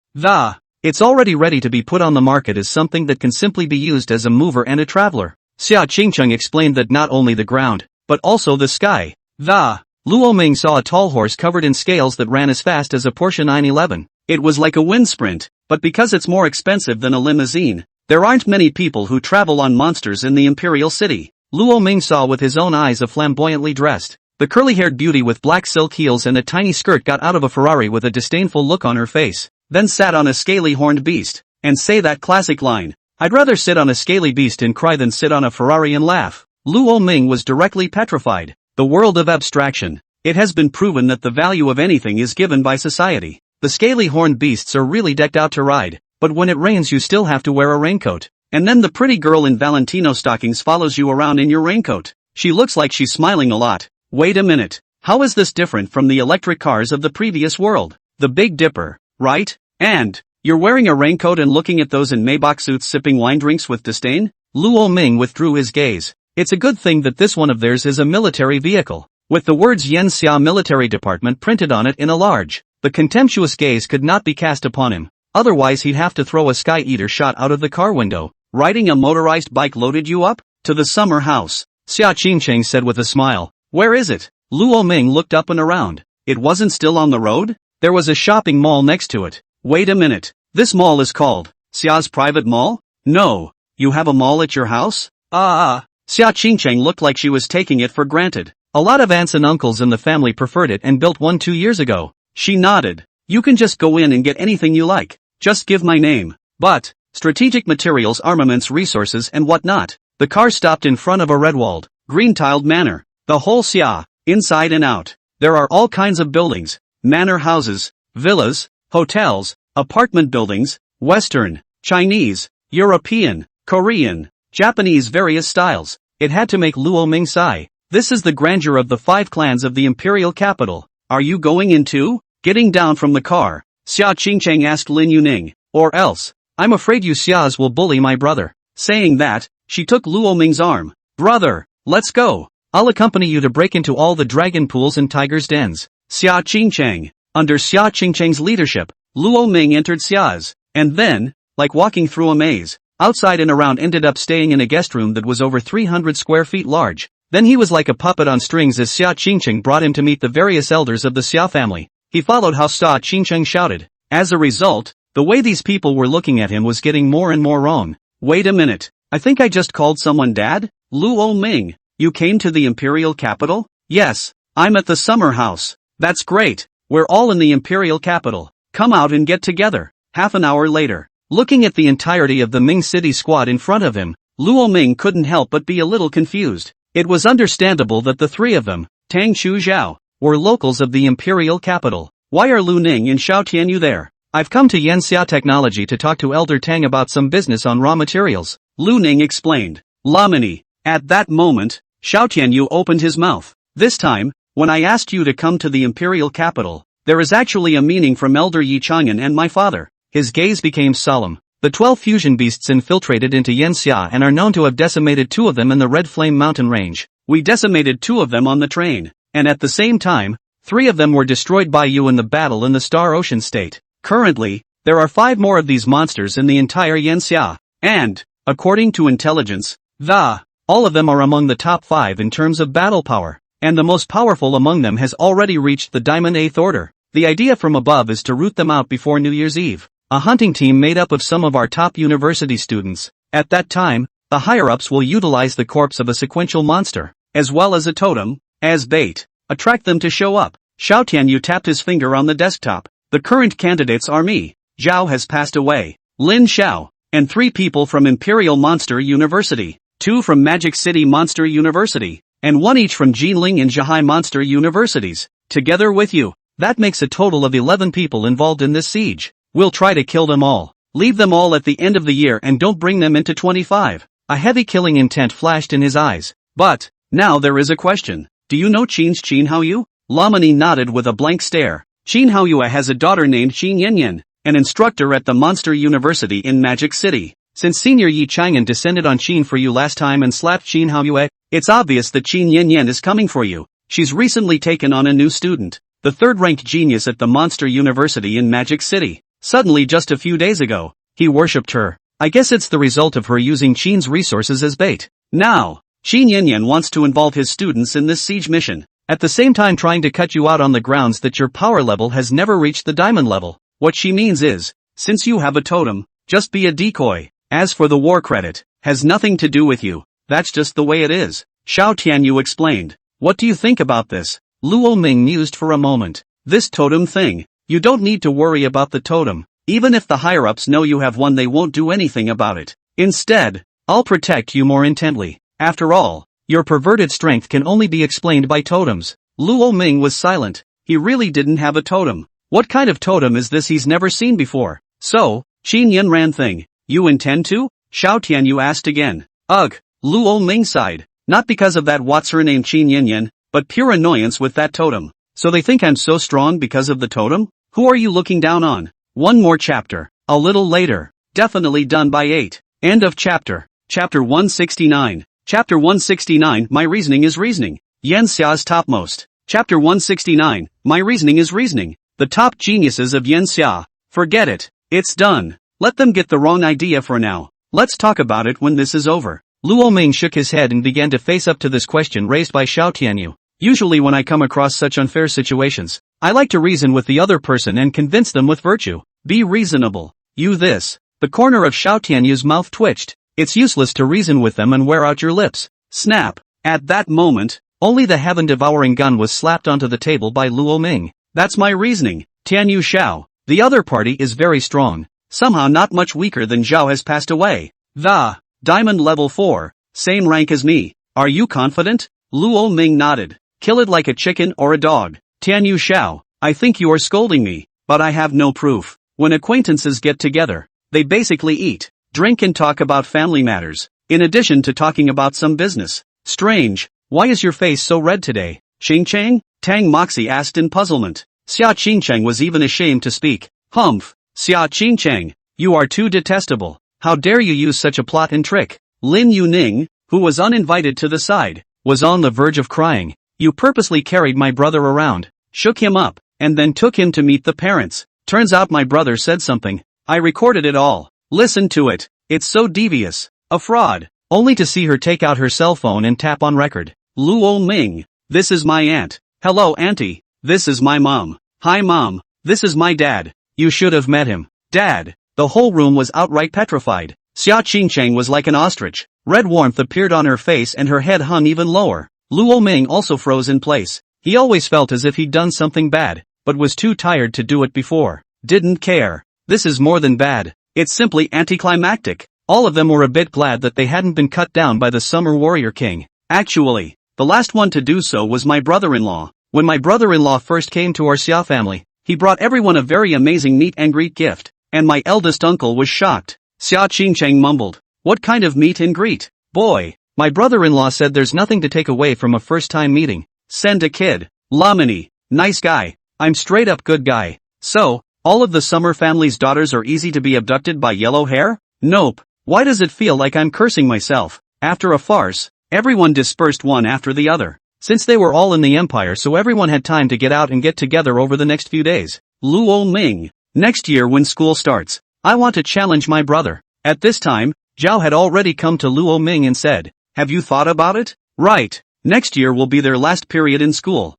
Speaker 1: It's already ready to be put on the market as something that can simply be used as a mover and a traveler. Xia Qingcheng explained that not only the ground, but also the sky. Luo Ming saw a tall horse covered in scales that ran as fast as a Porsche 911. It was like a wind sprint, but because it's more expensive than a limousine, there aren't many people who travel on monsters in the imperial city. Luo Ming saw with his own eyes a flamboyantly dressed, the curly-haired beauty with black silk heels and a tiny skirt got out of a Ferrari with a disdainful look on her face, then sat on a scaly-horned beast, and say that classic line, "I'd rather sit on a scaly beast and cry than sit on a Ferrari and laugh." Luo Ming was directly petrified. The world of abstraction. It has been proven that the value of anything is given by society. The scaly-horned beasts are really decked out to ride, but when it rains you still have to wear a raincoat. And then the pretty girl in Valentino stockings follows you around in your raincoat. She looks like she's smiling a lot. Wait a minute. How is this different from the electric cars of the previous world? The Big Dipper, right? And you're wearing a raincoat and looking at those in Maybach suits sipping wine drinks with disdain? Luo Ming withdrew his gaze. It's a good thing that this one of theirs is a military vehicle, with the words Yanxia Military Department printed on it in a large. The contemptuous gaze could not be cast upon him, otherwise he'd have to throw a Sky Eater shot out of the car window. Riding a motorized bike loaded you up? To the summer house, Xia Qingcheng said with a smile. Where is it? Luo Ming looked up and around. It wasn't still on the road? There was a shopping mall next to it. Wait a minute. This mall is called Xia's private mall? No. You have a mall at your house? Xia Qingcheng looked like she was taking it for granted. A lot of aunts and uncles in the family preferred it and built one 2 years ago. She nodded. You can just go in and get anything you like. Just give my name. But, strategic materials, armaments, resources and whatnot. The car stopped in front of a red-walled, green-tiled manor. The whole Xia, inside and out. There are all kinds of buildings, manor houses, villas, hotels, apartment buildings, Western, Chinese, European, Korean, Japanese, various styles. It had to make Luo Ming sigh. This is the grandeur of the 5 clans of the imperial capital. Are you going in too? Getting down from the car, Xia Qingcheng asked Lin Yuning. Or else, I'm afraid you Xias will bully my brother. Saying that, she took Luo Ming's arm. Brother, let's go. I'll accompany you to break into all the dragon pools and tigers' dens. Xia Qingcheng. Under Xia Qingcheng's leadership, Luo Ming entered Xia's, and then, like walking through a maze, outside and around, ended up staying in a guest room that was over 300 square feet large. Then he was like a puppet on strings as Xia Qingcheng brought him to meet the various elders of the Xia family. He followed how Xia Qingcheng shouted. As a result, the way these people were looking at him was getting more and more wrong. Wait a minute, I think I just called someone dad? Luo Ming, you came to the imperial capital? Yes, I'm at the summer house. That's great, we're all in the imperial capital. Come out and get together. Half an hour later, looking at the entirety of the Ming City squad in front of him, Luo Ming couldn't help but be a little confused. It was understandable that the 3 of them, Tang Chu Zhao, were locals of the imperial capital. Why are Lu Ning and Xiao Tianyu there? I've come to Yanxia Technology to talk to Elder Tang about some business on raw materials, Lu Ning explained. Lamini. At that moment, Xiao Tianyu opened his mouth. This time, when I asked you to come to the imperial capital, there is actually a meaning from Elder Yi Chang'an and my father. His gaze became solemn. The 12 fusion beasts infiltrated into Yanxia and are known to have decimated 2 of them in the Red Flame Mountain range. We decimated 2 of them on the train, and at the same time, 3 of them were destroyed by you in the battle in the Star Ocean state. Currently, there are 5 more of these monsters in the entire Yanxia, and, according to intelligence, all of them are among the top 5 in terms of battle power, and the most powerful among them has already reached the Diamond 8th Order. The idea from above is to root them out before New Year's Eve. A hunting team made up of some of our top university students. At that time, the higher-ups will utilize the corpse of a sequential monster, as well as a totem, as bait. Attract them to show up. Xiao Tianyu tapped his finger on the desktop. The current candidates are me. Zhao has passed away. Lin Xiao, and 3 people from Imperial Monster University, 2 from Magic City Monster University, and 1 each from Jinling and Zhahai Monster Universities. Together with you, that makes a total of 11 people involved in this siege. We'll try to kill them all. Leave them all at the end of the year and don't bring them into 25. A heavy killing intent flashed in his eyes. But, now there is a question. Do you know Qin Haoyu? Lamini nodded with a blank stare. Qin Haoyu has a daughter named Qin Yanyan, an instructor at the Monster University in Magic City. Since Senior Yi Chang'an descended on Qin for you last time and slapped Qin Haoyu, it's obvious that Qin Yanyan is coming for you. She's recently taken on a new student, the 3rd-ranked genius at the Monster University in Magic City. Suddenly just a few days ago, he worshipped her. I guess it's the result of her using Qin's resources as bait. Now, Qin Yanyan wants to involve his students in this siege mission, at the same time trying to cut you out on the grounds that your power level has never reached the diamond level. What she means is, since you have a totem, just be a decoy. As for the war credit, has nothing to do with you. That's just the way it is. Xiao Tianyu explained. What do you think about this? Luo Ming mused for a moment. This totem thing. You don't need to worry about the totem. Even if the higher-ups know you have one, they won't do anything about it. Instead, I'll protect you more intently. After all, your perverted strength can only be explained by totems. Luo Ming was silent. He really didn't have a totem. What kind of totem is this he's never seen before? So, Qin Yanran thing. You intend to? Xiao Tianyu asked again. Ugh, Luo Ming sighed. Not because of that what's her name Qin Yanyan, but pure annoyance with that totem. So they think I'm so strong because of the totem? Who are you looking down on? One more chapter. A little later. Definitely done by 8. End of chapter. Chapter 169. Chapter 169. My reasoning is reasoning. Yanxia's topmost. Chapter 169. My reasoning is reasoning. The top geniuses of Yanxia. Forget it. It's done. Let them get the wrong idea for now. Let's talk about it when this is over. Luo Ming shook his head and began to face up to this question raised by Xiao Tianyu. Usually when I come across such unfair situations, I like to reason with the other person and convince them with virtue. Be reasonable. You this. The corner of Xiao Tianyu's mouth twitched. It's useless to reason with them and wear out your lips. Snap. At that moment, only the heaven-devouring gun was slapped onto the table by Luo Ming. That's my reasoning. Tianyu Xiao. The other party is very strong. Somehow not much weaker than Zhao has passed away. The Diamond level 4. Same rank as me. Are you confident? Luo Ming nodded. Kill it like a chicken or a dog. Tianyu Xiao. I think you are scolding me, but I have no proof. When acquaintances get together, they basically eat, drink and talk about family matters, in addition to talking about some business. Strange. Why is your face so red today? Qingcheng? Tang Moxie asked in puzzlement. Xia Qingcheng was even ashamed to speak. Humph. Xia Qingcheng, you are too detestable. How dare you use such a plot and trick? Lin Yuning, who was uninvited to the side, was on the verge of crying. You purposely carried my brother around, shook him up, and then took him to meet the parents. Turns out my brother said something. I recorded it all. Listen to it. It's so devious. A fraud. Only to see her take out her cell phone and tap on record. Luo Ming. This is my aunt. Hello auntie. This is my mom. Hi mom. This is my dad. You should have met him. Dad. The whole room was outright petrified. Xia Qingcheng was like an ostrich. Red warmth appeared on her face and her head hung even lower. Luo Ming also froze in place. He always felt as if he'd done something bad, but was too tired to do it before. Didn't care. This is more than bad. It's simply anticlimactic. All of them were a bit glad that they hadn't been cut down by the Summer Warrior King. Actually, the last one to do so was my brother-in-law. When my brother-in-law first came to our Xia family, he brought everyone a very amazing meet and greet gift, and my eldest uncle was shocked. Xia Qingcheng mumbled. What kind of meet and greet? Boy, my brother-in-law said there's nothing to take away from a first-time meeting. Send a kid. Lamini. Nice guy. I'm straight up good guy. So, all of the Summer family's daughters are easy to be abducted by yellow hair? Nope. Why does it feel like I'm cursing myself? After a farce, everyone dispersed one after the other. Since they were all in the empire, so everyone had time to get out and get together over the next few days. Luo Ming. Next year when school starts, I want to challenge my brother. At this time, Zhao had already come to Luo Ming and said, have you thought about it? Right. Next year will be their last period in school.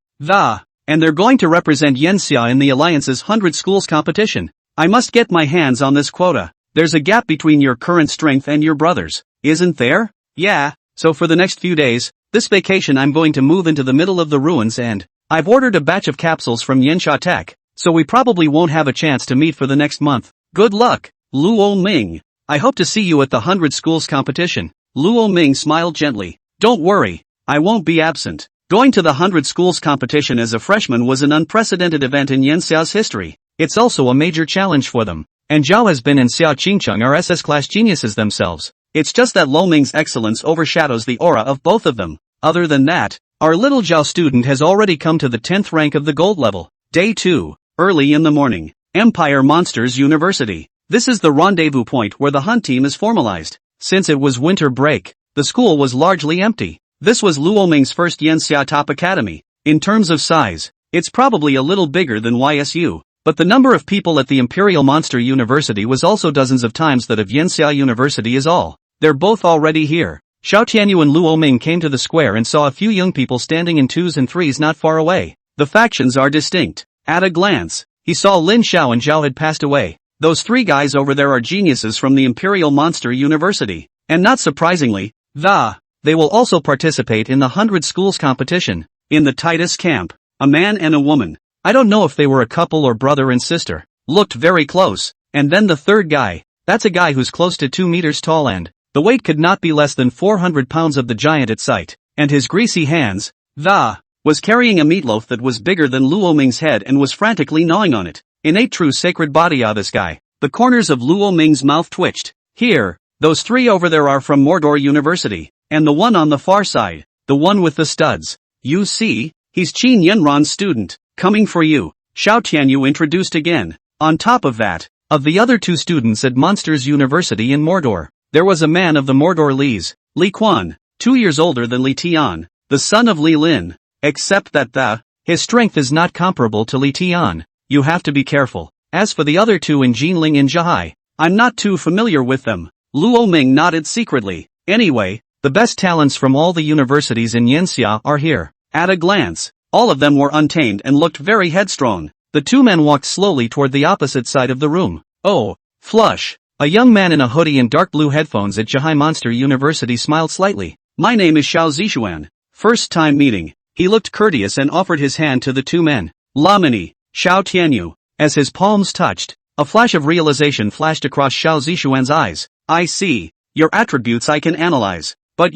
Speaker 1: And they're going to represent Yanxia in the Alliance's 100 schools competition. I must get my hands on this quota. There's a gap between your current strength and your brother's, isn't there? Yeah, so for the next few days, this vacation I'm going to move into the middle of the ruins and I've ordered a batch of capsules from Yensha Tech, so we probably won't have a chance to meet for the next month. Good luck, Luo Ming. I hope to see you at the 100 schools competition. Luo Ming smiled gently. Don't worry, I won't be absent. Going to the 100 schools competition as a freshman was an unprecedented event in Yanxia's history. It's also a major challenge for them. And Zhao has been and Xia Qingcheng are SS class geniuses themselves. It's just that Luo Ming's excellence overshadows the aura of both of them. Other than that, our little Zhao student has already come to the 10th rank of the gold level. Day 2. Early in the morning. Empire Monsters University. This is the rendezvous point where the hunt team is formalized. Since it was winter break, the school was largely empty. This was Luo Ming's first Yanxia Top Academy. In terms of size, it's probably a little bigger than YSU. But the number of people at the Imperial Monster University was also dozens of times that of Yanxia University is all. They're both already here. Xiao Tianyu and Luo Ming came to the square and saw a few young people standing in 2s and 3s not far away. The factions are distinct. At a glance, he saw Lin Xiao and Zhao had passed away. Those 3 guys over there are geniuses from the Imperial Monster University. And not surprisingly, they will also participate in the 100 schools competition. In the Titus camp, a man and a woman. I don't know if they were a couple or brother and sister. Looked very close. And then the third guy. That's a guy who's close to 2 meters tall and the weight could not be less than 400 pounds of the giant at sight. And his greasy hands, was carrying a meatloaf that was bigger than Luo Ming's head and was frantically gnawing on it. Innate true sacred body this guy. The corners of Luo Ming's mouth twitched. Here, those 3 over there are from Mordor University. And the one on the far side, the one with the studs. You see, he's Qin Yunran's student. Coming for you, Xiao Tianyu introduced again. On top of that, of the other 2 students at Monsters University in Mordor, there was a man of the Mordor Lees, Li Quan, 2 years older than Li Tian, the son of Li Lin, except that his strength is not comparable to Li Tian. You have to be careful. As for the other 2 in Jinling and Zhahai, I'm not too familiar with them. Luo Ming nodded secretly. Anyway, the best talents from all the universities in Yanxia are here. At a glance, all of them were untamed and looked very headstrong. The two men walked slowly toward the opposite side of the room. Oh, flush. A young man in a hoodie and dark blue headphones at Zhihai Monster University smiled slightly. My name is Xiao Zishuan. First time meeting. He looked courteous and offered his hand to the two men. Lamini, Xiao Tianyu. As his palms touched, a flash of realization flashed across Xiao Zishuan's eyes. I see. Your attributes I can analyze. But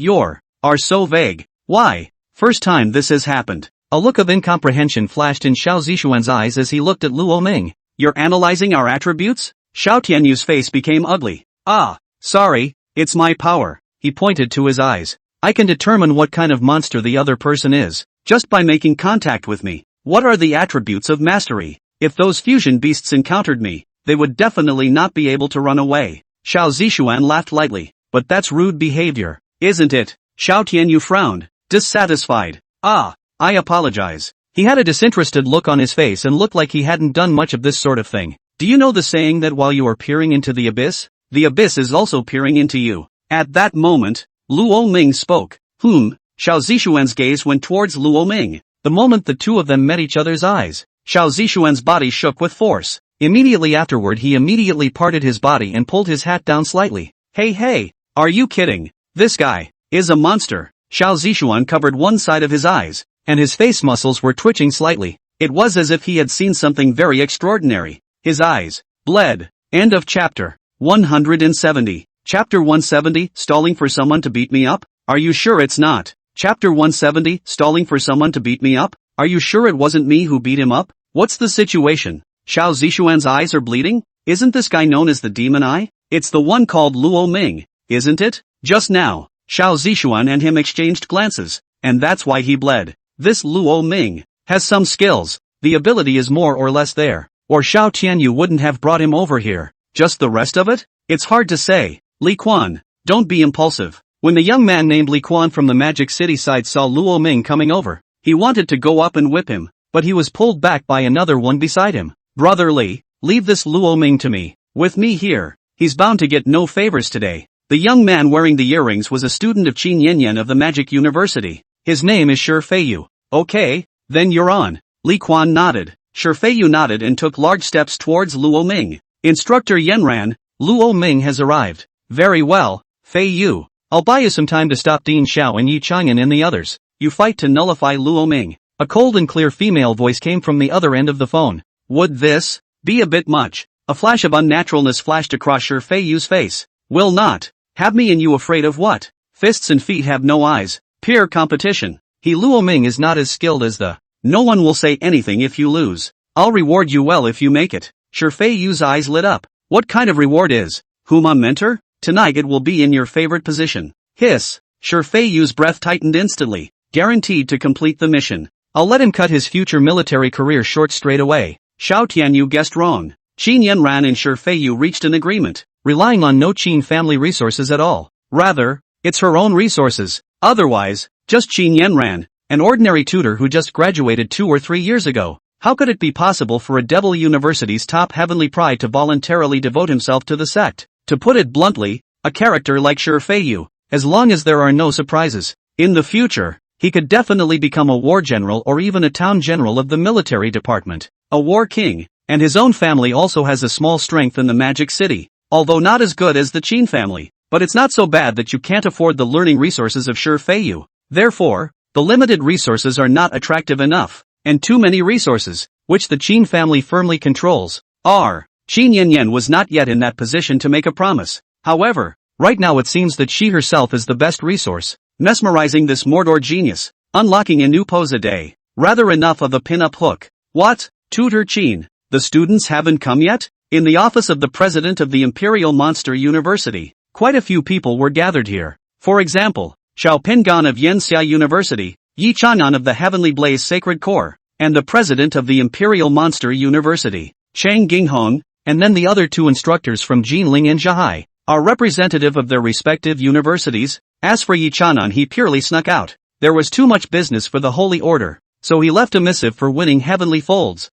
Speaker 1: are so vague. Why? First time this has happened. A look of incomprehension flashed in Xiao Zishuan's eyes as he looked at Luo Ming. You're analyzing our attributes? Xiao Tianyu's face became ugly. Ah, sorry, it's my power. He pointed to his eyes. I can determine what kind of monster the other person is, just by making contact with me. What are the attributes of mastery? If those fusion beasts encountered me, they would definitely not be able to run away. Xiao Zishuan laughed lightly. But that's rude behavior, isn't it? Xiao Tianyu frowned, dissatisfied. Ah, I apologize. He had a disinterested look on his face and looked like he hadn't done much of this sort of thing. Do you know the saying that while you are peering into the abyss is also peering into you? At that moment, Luo Ming spoke. Xiao Zishuan's gaze went towards Luo Ming. The moment the two of them met each other's eyes, Xiao Zishuan's body shook with force. Immediately afterward he immediately parted his body and pulled his hat down slightly. Hey, are you kidding? This guy is a monster. Xiao Zishuan covered one side of his eyes, and his face muscles were twitching slightly. It was as if he had seen something very extraordinary. His eyes bled. End of chapter 170. Chapter 170, stalling for someone to beat me up? Are you sure it's not? Chapter 170, stalling for someone to beat me up? Are you sure it wasn't me who beat him up? What's the situation? Xiao Zishuan's eyes are bleeding? Isn't this guy known as the Demon Eye? It's the one called Luo Ming, isn't it? Just now, Xiao Zishuan and him exchanged glances, and that's why he bled. This Luo Ming has some skills. The ability is more or less there, or Xiao Tianyu wouldn't have brought him over here. Just the rest of it? It's hard to say. Li Quan, don't be impulsive. When the young man named Li Quan from the Magic City side saw Luo Ming coming over, he wanted to go up and whip him, but he was pulled back by another one beside him. Brother Li, leave this Luo Ming to me. With me here, he's bound to get no favors today. The young man wearing the earrings was a student of Qin Yanyan of the Magic University. His name is Shi Feiyu. Okay, then you're on. Li Quan nodded. Shi Feiyu nodded and took large steps towards Luo Ming. Instructor Yenran, Luo Ming has arrived. Very well, Feiyu. I'll buy you some time to stop Dean Xiao and Yi Chang'an and the others. You fight to nullify Luo Ming. A cold and clear female voice came from the other end of the phone. Would this be a bit much? A flash of unnaturalness flashed across Shi Feiyu's face. Will not have me and you afraid of what? Fists and feet have no eyes. Peer competition. Luo Ming is not as skilled as the. No one will say anything if you lose. I'll reward you well if you make it. Shi Feiyu's eyes lit up. What kind of reward is? Huma mentor? Tonight it will be in your favorite position. Hiss. Shi Feiyu's breath tightened instantly. Guaranteed to complete the mission. I'll let him cut his future military career short straight away. Xiao Tianyu guessed wrong. Qin Yanran and Shi Feiyu reached an agreement, relying on no Qin family resources at all. Rather, it's her own resources. Otherwise, just Qin Yanran, an ordinary tutor who just graduated 2 or 3 years ago. How could it be possible for a Devil University's top heavenly pride to voluntarily devote himself to the sect? To put it bluntly, a character like Shi Feiyu, as long as there are no surprises, in the future, he could definitely become a war general or even a town general of the military department, a war king, and his own family also has a small strength in the Magic City, although not as good as the Qin family, but it's not so bad that you can't afford the learning resources of Shi Feiyu. Therefore, the limited resources are not attractive enough, and too many resources, which the Qin family firmly controls, are. Qin Yanyan was not yet in that position to make a promise. However, right now it seems that she herself is the best resource, mesmerizing this Mordor genius, unlocking a new pose a day. Rather enough of a pin-up hook. What? Tutor Qin, the students haven't come yet? In the office of the president of the Imperial Monster University, quite a few people were gathered here. For example, Xiao Pingan of Yanxia University, Yi Chang'an of the Heavenly Blaze Sacred Corps, and the president of the Imperial Monster University, Chang Ginghong, and then the other 2 instructors from Jinling and Zhihai, are representative of their respective universities. As for Yi Chang'an, he purely snuck out. There was too much business for the Holy Order, so he left a missive for winning heavenly folds.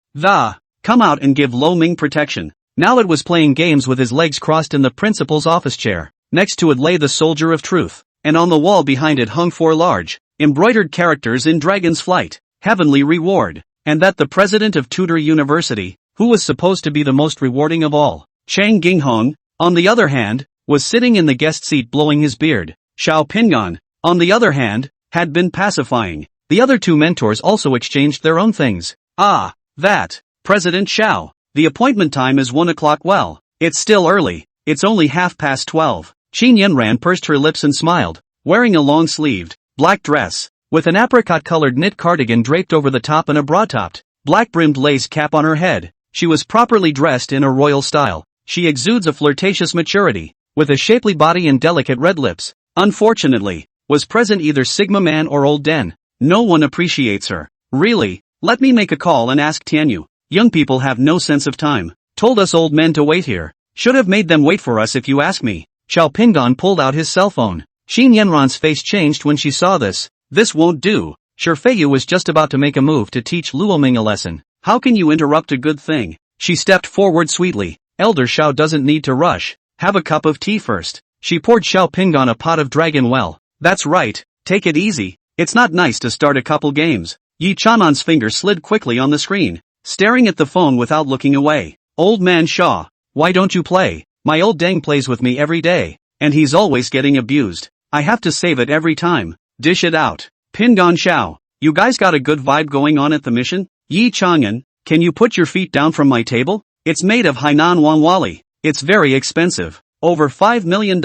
Speaker 1: Come out and give Lo Ming protection. Now it was playing games with his legs crossed in the principal's office chair. Next to it lay the Soldier of Truth, and on the wall behind it hung 4 large, embroidered characters in Dragon's Flight, Heavenly Reward, and that the president of Tutor University, who was supposed to be the most rewarding of all, Chang Ginghong, on the other hand, was sitting in the guest seat blowing his beard. Xiao Pingan, on the other hand, had been pacifying. The other two mentors also exchanged their own things. Ah, that. President Xiao. The appointment time is 1 o'clock. Well, it's still early. It's only 12:30. Qin Yanran pursed her lips and smiled, wearing a long-sleeved, black dress, with an apricot-colored knit cardigan draped over the top and a broad-topped, black-brimmed lace cap on her head. She was properly dressed in a royal style. She exudes a flirtatious maturity, with a shapely body and delicate red lips. Unfortunately, was present either Sigma Man or Old Den. No one appreciates her. Really, let me make a call and ask Tianyu. Young people have no sense of time. Told us old men to wait here. Should have made them wait for us if you ask me. Xiao Pingan pulled out his cell phone. Xin Yanran's face changed when she saw this. This won't do. Shifeiyu was just about to make a move to teach Luoming a lesson. How can you interrupt a good thing? She stepped forward sweetly. Elder Xiao doesn't need to rush. Have a cup of tea first. She poured Xiao Pingan a pot of dragon well. That's right. Take it easy. It's not nice to start a couple games. Yi Chanan's finger slid quickly on the screen, staring at the phone without looking away. Old man Shaw, why don't you play? My old dang plays with me every day, and he's always getting abused. I have to save it every time. Dish it out. Pingan Xiao, you guys got a good vibe going on at the mission? Yi Chang'an, can you put your feet down from my table? It's made of Hainan Wanwali. It's very expensive. Over $5 million.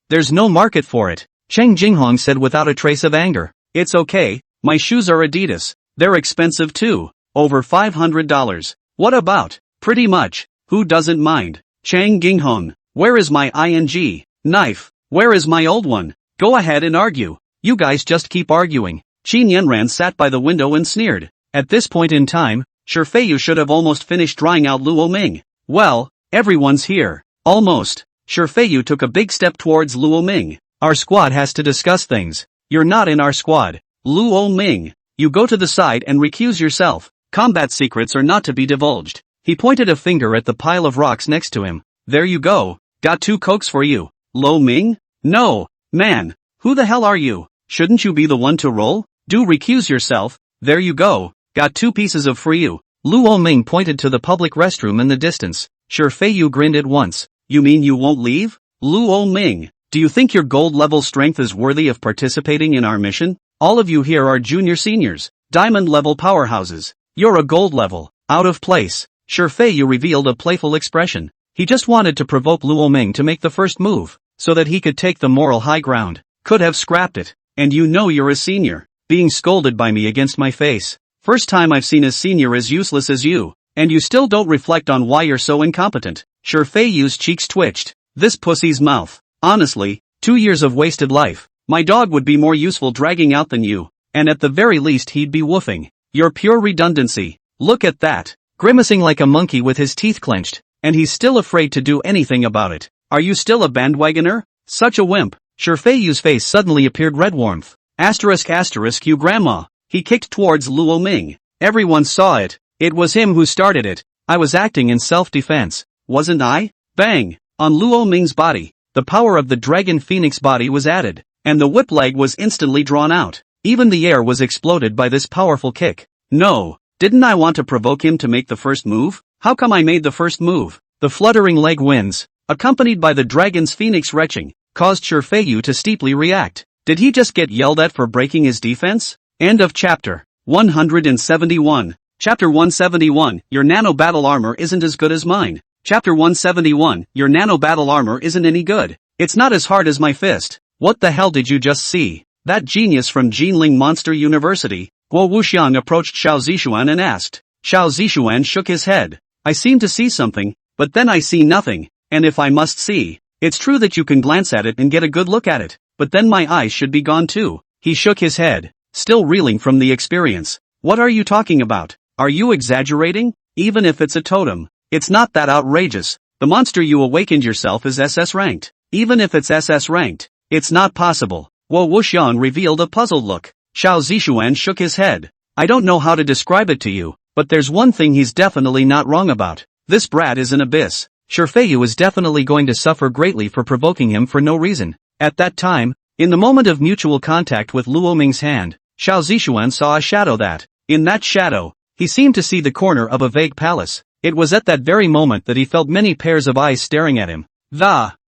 Speaker 1: There's no market for it. Cheng Jinghong said without a trace of anger. It's okay, my shoes are Adidas. They're expensive too. Over $500. What about? Pretty much. Who doesn't mind? Chang Ginghong, where is my ing knife? Where is my old one? Go ahead and argue. You guys just keep arguing. Qin Yanran sat by the window and sneered. At this point in time, Shifeiyu should have almost finished drying out Luoming. Well, everyone's here. Almost. Shifeiyu took a big step towards Luoming. Our squad has to discuss things. You're not in our squad. Luoming, you go to the side and recuse yourself. Combat secrets are not to be divulged. He pointed a finger at the pile of rocks next to him. There you go. Got 2 cokes for you. Lo Ming? No, man. Who the hell are you? Shouldn't you be the one to roll? Do recuse yourself. There you go. Got 2 pieces of for you. Luo Ming pointed to the public restroom in the distance. Shifeiyu grinned at once. You mean you won't leave? Luo Ming, do you think your gold level strength is worthy of participating in our mission? All of you here are junior seniors, diamond level powerhouses. You're a gold level. Out of place. Shifeiyu revealed a playful expression. He just wanted to provoke Luo Ming to make the first move, so that he could take the moral high ground. Could have scrapped it. And you know you're a senior. Being scolded by me against my face. First time I've seen a senior as useless as you. And you still don't reflect on why you're so incompetent. Shifeiyu's cheeks twitched. This pussy's mouth. Honestly, 2 years of wasted life. My dog would be more useful dragging out than you. And at the very least he'd be woofing. You're pure redundancy. Look at that. Grimacing like a monkey with his teeth clenched. And he's still afraid to do anything about it. Are you still a bandwagoner? Such a wimp. Shifeiyu's face suddenly appeared red warmth. *** you grandma. He kicked towards Luo Ming. Everyone saw it. It was him who started it. I was acting in self-defense. Wasn't I? Bang! On Luo Ming's body, the power of the Dragon Phoenix body was added, and the whip leg was instantly drawn out. Even the air was exploded by this powerful kick. No, didn't I want to provoke him to make the first move? How come I made the first move? The fluttering leg winds, accompanied by the Dragon's Phoenix retching, caused Shifeiyu to steeply react. Did he just get yelled at for breaking his defense? End of chapter 171. Chapter 171, your nano battle armor isn't as good as mine. Chapter 171, your nano battle armor isn't any good. It's not as hard as my fist. What the hell did you just see? That genius from Jinling Monster University. Guo Wuxiang approached Xiao Zishuan and asked. Xiao Zishuan shook his head. I seem to see something, but then I see nothing. And if I must see, it's true that you can glance at it and get a good look at it, but then my eyes should be gone too. He shook his head, still reeling from the experience. What are you talking about? Are you exaggerating? Even if it's a totem, it's not that outrageous. The monster you awakened yourself is SS ranked. Even if it's SS ranked, it's not possible. Wo Wuxian revealed a puzzled look. Xiao Zishuan shook his head. I don't know how to describe it to you, but there's one thing he's definitely not wrong about. This brat is an abyss. Shifeiyu is definitely going to suffer greatly for provoking him for no reason. At that time, in the moment of mutual contact with Luo Ming's hand, Xiao Zishuan saw a shadow that, in that shadow, He seemed to see the corner of a vague palace. It was at that very moment that he felt many pairs of eyes staring at him.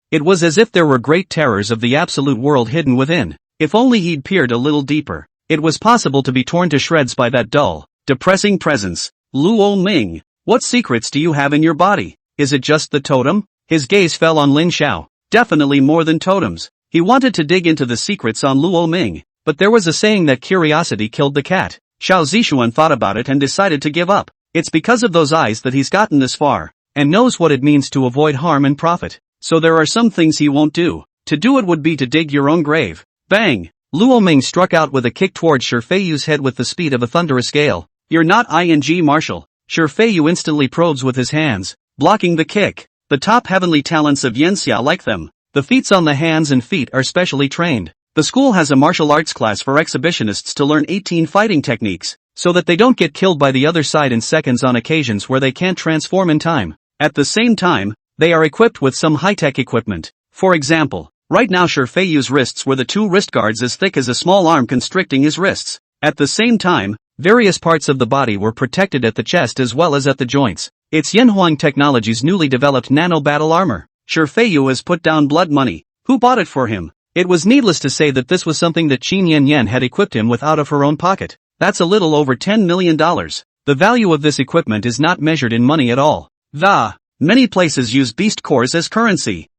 Speaker 1: It was as if there were great terrors of the absolute world hidden within. If only he'd peered a little deeper, it was possible to be torn to shreds by that dull, depressing presence. Luo Ming, what secrets do you have in your body? Is it just the totem? His gaze fell on Lin Xiao. Definitely more than totems. He wanted to dig into the secrets on Luo Ming, but there was a saying that curiosity killed the cat. Xiao Zishuan thought about it and decided to give up. It's because of those eyes that he's gotten this far, and knows what it means to avoid harm and profit. So there are some things he won't do. To do it would be to dig your own grave. Bang! Luo Ming struck out with a kick towards Shifeiyu's head with the speed of a thunderous gale. You're not ing martial. Shifeiyu instantly probes with his hands, blocking the kick. The top heavenly talents of Yanxia like them. The feats on the hands and feet are specially trained. The school has a martial arts class for exhibitionists to learn 18 fighting techniques, so that they don't get killed by the other side in seconds on occasions where they can't transform in time. At the same time, they are equipped with some high-tech equipment. For example, right now Shifeiyu's wrists were the two wrist guards as thick as a small arm constricting his wrists. At the same time, various parts of the body were protected at the chest as well as at the joints. It's Yanhuang Technology's newly developed nano battle armor. Shifeiyu has put down blood money. Who bought it for him? It was needless to say that this was something that Qin Yan had equipped him with out of her own pocket. That's a little over $10 million. The value of this equipment is not measured in money at all. Many places use beast cores as currency.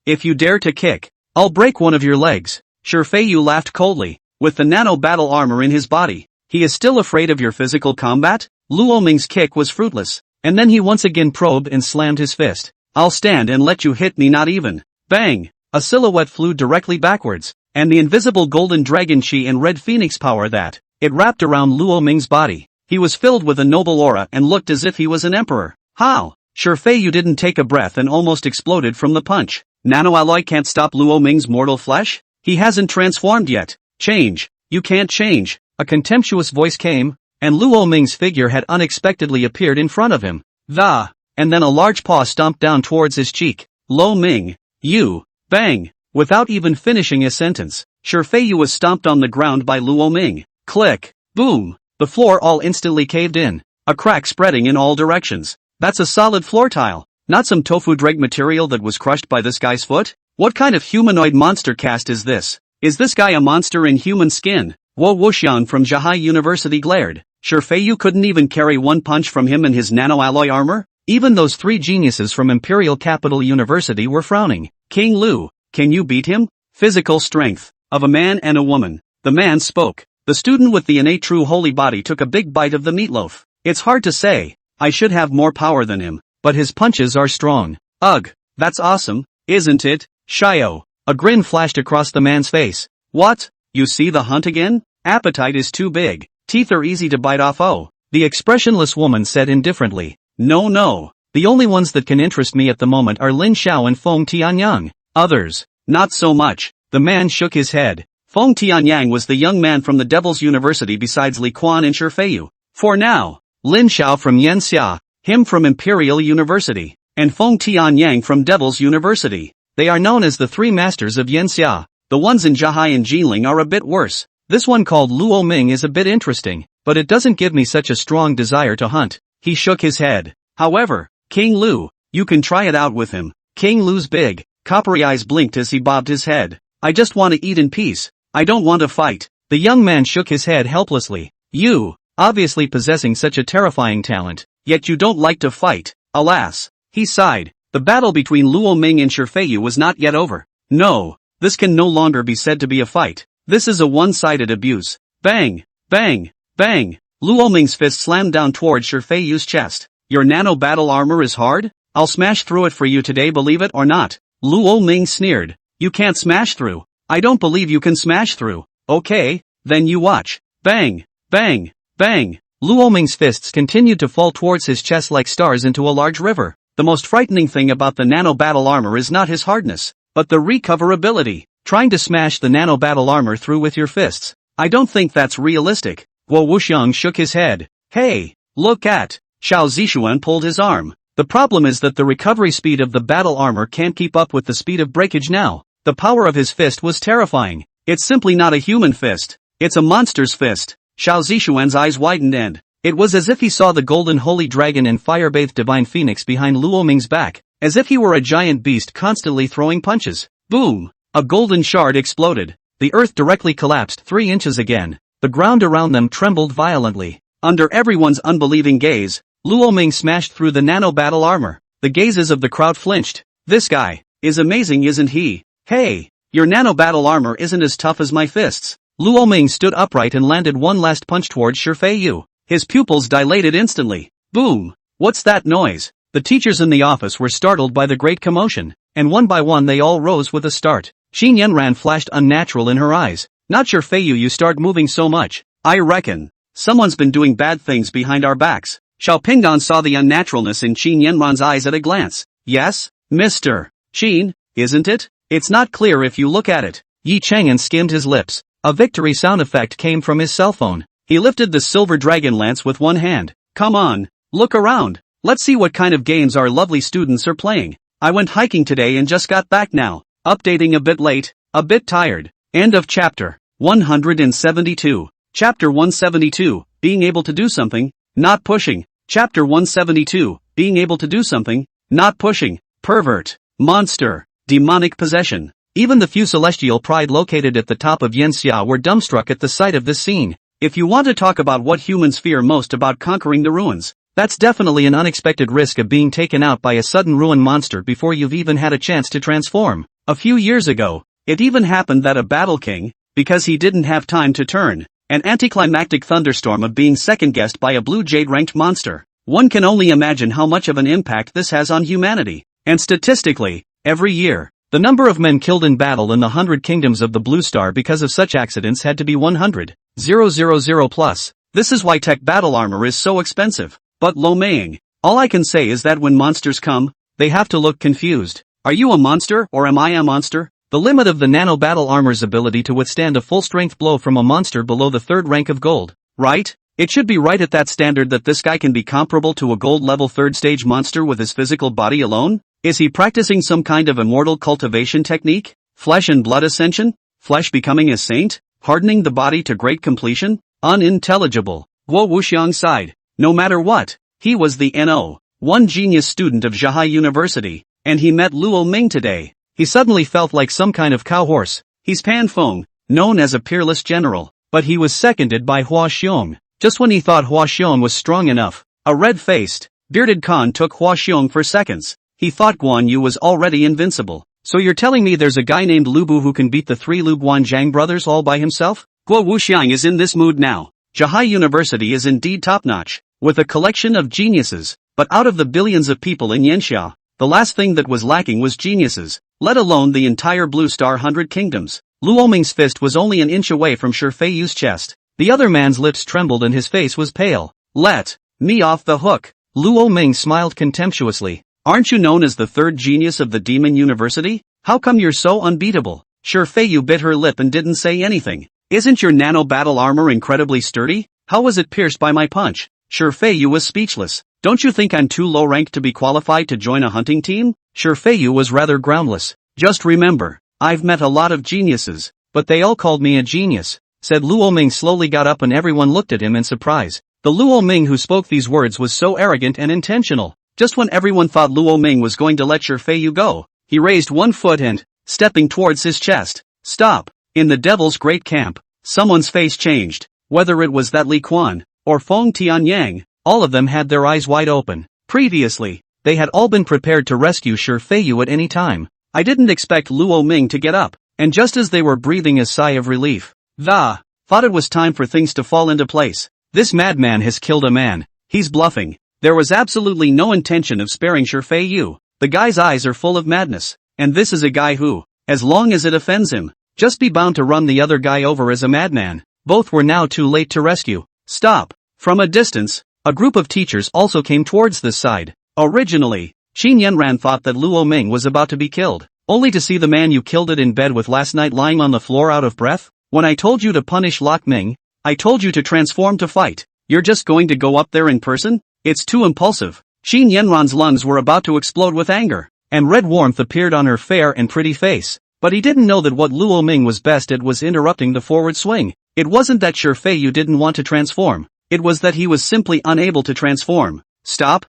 Speaker 1: If you dare to kick, I'll break one of your legs. Shifeiyu laughed coldly. With the nano battle armor in his body, he is still afraid of your physical combat? Luo Ming's kick was fruitless, and then he once again probed and slammed his fist. I'll stand and let you hit me not even. Bang! A silhouette flew directly backwards, and the invisible golden dragon chi and red phoenix power that it wrapped around Luo Ming's body. He was filled with a noble aura and looked as if he was an emperor. How? Shifeiyu didn't take a breath and almost exploded from the punch. Nanoalloy can't stop Luo Ming's mortal flesh? He hasn't transformed yet. Change. You can't change. A contemptuous voice came, and Luo Ming's figure had unexpectedly appeared in front of him. And then a large paw stomped down towards his cheek. Lo Ming. You. Bang. Without even finishing a sentence, Shifeiyu was stomped on the ground by Luo Ming. Click. Boom. The floor all instantly caved in. A crack spreading in all directions. That's a solid floor tile, not some tofu dreg material that was crushed by this guy's foot? What kind of humanoid monster cast is this? Is this guy a monster in human skin? Wo Wuxian from Zhihai University glared. Shifeiyu couldn't even carry one punch from him in his nanoalloy armor? Even those three geniuses from Imperial Capital University were frowning. King Lu, can you beat him? Physical strength of a man and a woman. The man spoke. The student with the innate true holy body took a big bite of the meatloaf. It's hard to say. I should have more power than him, but his punches are strong. Ugh, that's awesome, isn't it? Shio. A grin flashed across the man's face. What? You see the hunt again? Appetite is too big. Teeth are easy to bite off. Oh, the expressionless woman said indifferently. No. The only ones that can interest me at the moment are Lin Xiao and Feng Tianyang. Others, not so much. The man shook his head. Feng Tianyang was the young man from the Devil's University besides Li Quan and Shifeiyu. For now. Lin Xiao from Yanxia, him from Imperial University, and Feng Tianyang from Devil's University. They are known as the three masters of Yanxia. The ones in Zhihai and Jinling are a bit worse. This one called Luo Ming is a bit interesting, but it doesn't give me such a strong desire to hunt. He shook his head. However, King Lu, you can try it out with him. King Lu's big, coppery eyes blinked as he bobbed his head. I just want to eat in peace. I don't want to fight. The young man shook his head helplessly. You, obviously possessing such a terrifying talent, yet you don't like to fight. Alas. He sighed. The battle between Luo Ming and Shifeiyu was not yet over. No, this can no longer be said to be a fight. This is a one-sided abuse. Bang, bang, bang. Luo Ming's fist slammed down towards Shifeiyu's chest. Your nano battle armor is hard? I'll smash through it for you today, believe it or not. Luo Ming sneered. You can't smash through. I don't believe you can smash through. Okay, then you watch. Bang, bang. Bang! Luo Ming's fists continued to fall towards his chest like stars into a large river. The most frightening thing about the nano battle armor is not his hardness, but the recoverability. Trying to smash the nano battle armor through with your fists. I don't think that's realistic. Guo Wuxiang shook his head. Hey, look at. Xiao Zishuan pulled his arm. The problem is that the recovery speed of the battle armor can't keep up with the speed of breakage now. The power of his fist was terrifying. It's simply not a human fist. It's a monster's fist. Xiao Zishuan's eyes widened and, It was as if he saw the golden holy dragon and fire-bathed divine phoenix behind Luo Ming's back, as if he were a giant beast constantly throwing punches. Boom! A golden shard exploded. The earth directly collapsed 3 inches again. The ground around them trembled violently. Under everyone's unbelieving gaze, Luo Ming smashed through the nano battle armor. The gazes of the crowd flinched. This guy is amazing, isn't he? Hey! Your nano battle armor isn't as tough as my fists. Luo Ming stood upright and landed one last punch towards Shifei. His pupils dilated instantly. Boom! What's that noise? The teachers in the office were startled by the great commotion, and one by one they all rose with a start. Xin Yanran flashed unnatural in her eyes. Not Shifei, you start moving so much. I reckon someone's been doing bad things behind our backs. Xiao Pingdan saw the unnaturalness in Xin Yanran's eyes at a glance. Yes, Mr. Xin, isn't it? It's not clear if you look at it. Yi Chang'an skimmed his lips. A victory sound effect came from his cell phone. He lifted the silver dragon lance with one hand. Come on, look around. Let's see what kind of games our lovely students are playing. I went hiking today and just got back now. Updating a bit late, a bit tired. End of chapter 172. Chapter 172, being able to do something, not pushing. Chapter 172, being able to do something, not pushing. Pervert, monster, demonic possession. Even the few celestial pride located at the top of Yanxia were dumbstruck at the sight of this scene. If you want to talk about what humans fear most about conquering the ruins, that's definitely an unexpected risk of being taken out by a sudden ruin monster before you've even had a chance to transform. A few years ago, it even happened that a battle king, because he didn't have time to turn, an anticlimactic thunderstorm of being second-guessed by a blue jade-ranked monster. One can only imagine how much of an impact this has on humanity. And statistically, every year, the number of men killed in battle in the 100 kingdoms of the Blue Star because of such accidents had to be 100,000 plus. This is why tech battle armor is so expensive. But Lo Ming, all I can say is that when monsters come, they have to look confused. Are you a monster or am I a monster? The limit of the nano battle armor's ability to withstand a full-strength blow from a monster below the 3rd rank of gold, right? It should be right at that standard that this guy can be comparable to a gold level 3rd stage monster with his physical body alone? Is he practicing some kind of immortal cultivation technique? Flesh and blood ascension? Flesh becoming a saint? Hardening the body to great completion? Unintelligible. Guo Wuxiang sighed. No matter what, he was the No.1 genius student of Zhihai University, and he met Luo Ming today. He suddenly felt like some kind of cowhorse. He's Pan Feng, known as a peerless general, but he was seconded by Hua Xiong. Just when he thought Hua Xiong was strong enough, a red-faced, bearded Khan took Hua Xiong for seconds. He thought Guan Yu was already invincible. So you're telling me there's a guy named Lu Bu who can beat the 3 Lu Guanzhang brothers all by himself? Guo Wuxiang is in this mood now. Zhihai University is indeed top-notch, with a collection of geniuses, but out of the billions of people in Yanxia, the last thing that was lacking was geniuses, let alone the entire Blue Star 100 kingdoms. Luo Ming's fist was only an inch away from Shifei's chest. The other man's lips trembled and his face was pale. Let me off the hook. Luo Ming smiled contemptuously. Aren't you known as the 3rd genius of the Demon University? How come you're so unbeatable? Shifei bit her lip and didn't say anything. Isn't your nano battle armor incredibly sturdy? How was it pierced by my punch? Shifei was speechless. Don't you think I'm too low ranked to be qualified to join a hunting team? Shifei was rather groundless. Just remember, I've met a lot of geniuses, but they all called me a genius, said Luo Ming. Slowly got up and everyone looked at him in surprise. The Luo Ming who spoke these words was so arrogant and intentional. Just when everyone thought Luo Ming was going to let Shifei go, he raised one foot and, stepping towards his chest, stop. In the Devil's Great Camp, someone's face changed. Whether it was that Li Quan, or Feng Tianyang, all of them had their eyes wide open. Previously, they had all been prepared to rescue Shifei at any time. I didn't expect Luo Ming to get up, and just as they were breathing a sigh of relief, thought it was time for things to fall into place. This madman has killed a man. He's bluffing. There was absolutely no intention of sparing Shifei. The guy's eyes are full of madness, and this is a guy who, as long as it offends him, just be bound to run the other guy over as a madman. Both were now too late to rescue. Stop. From a distance, a group of teachers also came towards this side. Originally, Xin Yanran thought that Luo Ming was about to be killed, only to see the man you killed it in bed with last night lying on the floor out of breath. When I told you to punish Lok Ming, I told you to transform to fight. You're just going to go up there in person? It's too impulsive. Xin Yanran's lungs were about to explode with anger, and red warmth appeared on her fair and pretty face. But he didn't know that what Luo Ming was best at was interrupting the forward swing. It wasn't that Shifei didn't want to transform. It was that he was simply unable to transform. Stop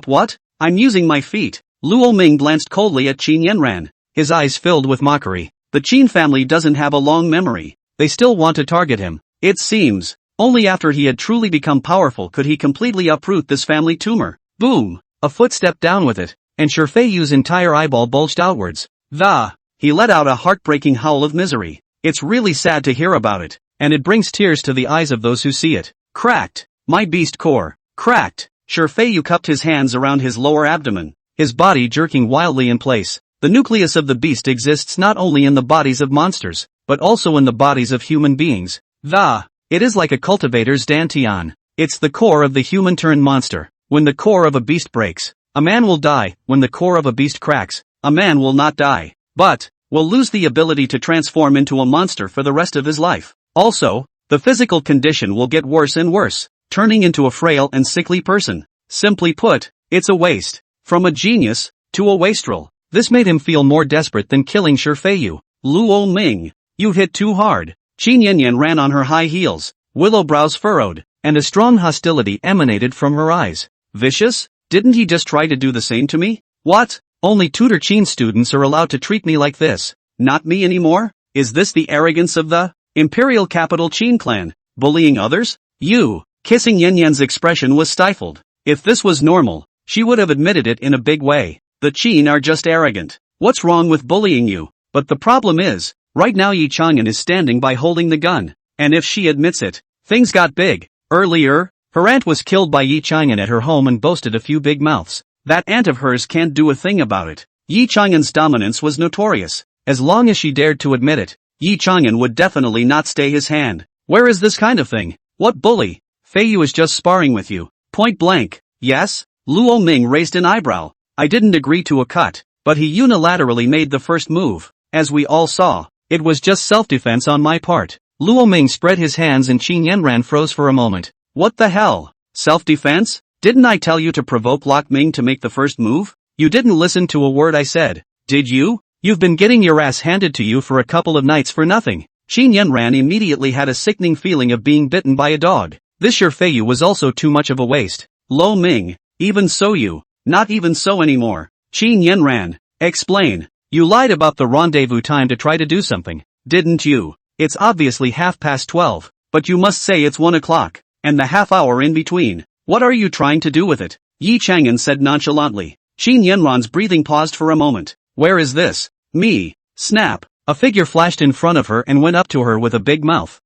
Speaker 1: what? I'm using my feet. Luo Ming glanced coldly at Qin Yanran. His eyes filled with mockery. The Qin family doesn't have a long memory. They still want to target him. It seems. Only after he had truly become powerful could he completely uproot this family tumor. Boom! A foot stepped down with it, and Shifeiyu's entire eyeball bulged outwards. He let out a heartbreaking howl of misery. It's really sad to hear about it, and it brings tears to the eyes of those who see it. Cracked. My beast core. Cracked. Shifeiyu cupped his hands around his lower abdomen, his body jerking wildly in place. The nucleus of the beast exists not only in the bodies of monsters, but also in the bodies of human beings. It is like a cultivator's dantian. It's the core of the human-turned monster. When the core of a beast breaks, a man will die. When the core of a beast cracks, a man will not die, but will lose the ability to transform into a monster for the rest of his life. Also, the physical condition will get worse and worse, turning into a frail and sickly person. Simply put, it's a waste. From a genius to a wastrel. This made him feel more desperate than killing Shifeiyu. Luo Ming, you hit too hard. Qin Yanyan ran on her high heels, willow brows furrowed, and a strong hostility emanated from her eyes. Vicious? Didn't he just try to do the same to me? What? Only tutor Qin students are allowed to treat me like this. Not me anymore? Is this the arrogance of the imperial capital Qin clan? Bullying others? You. Kissing Yanyan's expression was stifled. If this was normal, she would have admitted it in a big way. The Qin are just arrogant. What's wrong with bullying you? But the problem is, right now Yi Chang'an is standing by holding the gun. And if she admits it, things got big. Earlier, her aunt was killed by Yi Chang'an at her home and boasted a few big mouths. That aunt of hers can't do a thing about it. Yi Chang'an's dominance was notorious. As long as she dared to admit it, Yi Chang'an would definitely not stay his hand. Where is this kind of thing? What bully? Feiyu is just sparring with you. Point blank. Yes? Luo Ming raised an eyebrow. I didn't agree to a cut, but he unilaterally made the first move. As we all saw, it was just self-defense on my part. Luo Ming spread his hands and Qin Yanran froze for a moment. What the hell? Self-defense? Didn't I tell you to provoke Lok Ming to make the first move? You didn't listen to a word I said, did you? You've been getting your ass handed to you for a couple of nights for nothing. Qin Yanran immediately had a sickening feeling of being bitten by a dog. This Shifeiyu was also too much of a waste. Lo Ming, even so you, not even so anymore. Qin Yanran, explain. You lied about the rendezvous time to try to do something, didn't you? It's obviously 12:30, but you must say it's 1 o'clock, and the half hour in between. What are you trying to do with it? Yi Chang'an said nonchalantly. Qin Yanran's breathing paused for a moment. Where is this? Me. Snap. A figure flashed in front of her and went up to her with a big mouth.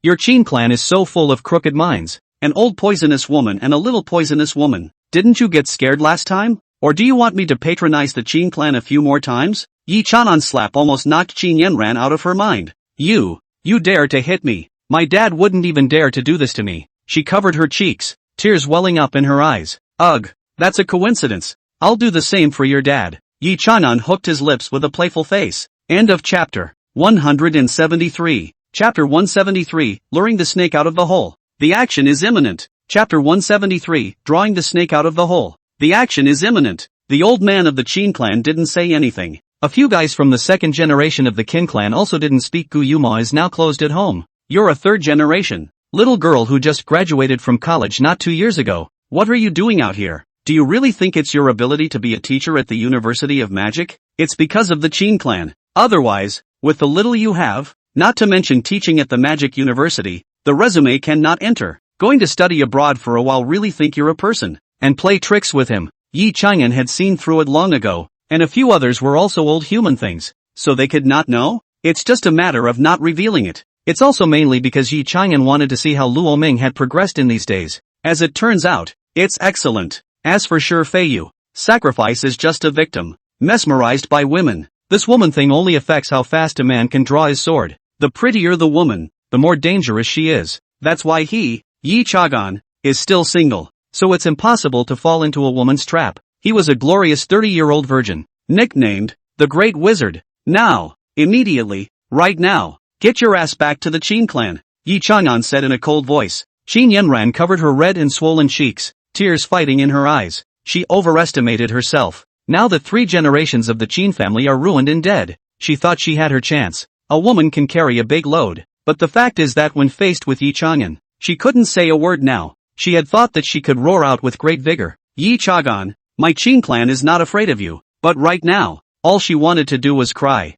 Speaker 1: Your Qin clan is so full of crooked minds. An old poisonous woman and a little poisonous woman. Didn't you get scared last time? Or do you want me to patronize the Qin clan a few more times? Yi Chang'an's slap almost knocked Qin Yanran out of her mind. You dare to hit me. My dad wouldn't even dare to do this to me. She covered her cheeks, tears welling up in her eyes. Ugh, that's a coincidence. I'll do the same for your dad. Yi Chang'an hooked his lips with a playful face. End of chapter 173. Chapter 173, luring the snake out of the hole. The action is imminent. Chapter 173, drawing the snake out of the hole. The action is imminent. The old man of the Qin clan didn't say anything. A few guys from the second generation of the Qin clan also didn't speak. Gu Yuma is now closed at home. You're a third generation. Little girl who just graduated from college not 2 years ago. What are you doing out here? Do you really think it's your ability to be a teacher at the University of Magic? It's because of the Qin clan. Otherwise, with the little you have, not to mention teaching at the Magic University, the resume cannot enter. Going to study abroad for a while really think you're a person, and play tricks with him. Yi Chang'an had seen through it long ago, and a few others were also old human things, so they could not know? It's just a matter of not revealing it. It's also mainly because Yi Chang'an wanted to see how Luo Ming had progressed in these days. As it turns out, it's excellent. As for Shifeiyu, sacrifice is just a victim, mesmerized by women. This woman thing only affects how fast a man can draw his sword. The prettier the woman, the more dangerous she is. That's why he, Yi Chang'an, is still single. So it's impossible to fall into a woman's trap. He was a glorious 30-year-old virgin, nicknamed the Great Wizard. Now, immediately, right now, get your ass back to the Qin clan, Yi Chang'an said in a cold voice. Qin Yanran covered her red and swollen cheeks, tears fighting in her eyes. She overestimated herself. Now that 3 generations of the Qin family are ruined and dead, she thought she had her chance. A woman can carry a big load, but the fact is that when faced with Yi Chang'an, She couldn't say a word now. She had thought that she could roar out with great vigor, "Yi Chagan, my Qin clan is not afraid of you," but right now, all she wanted to do was cry,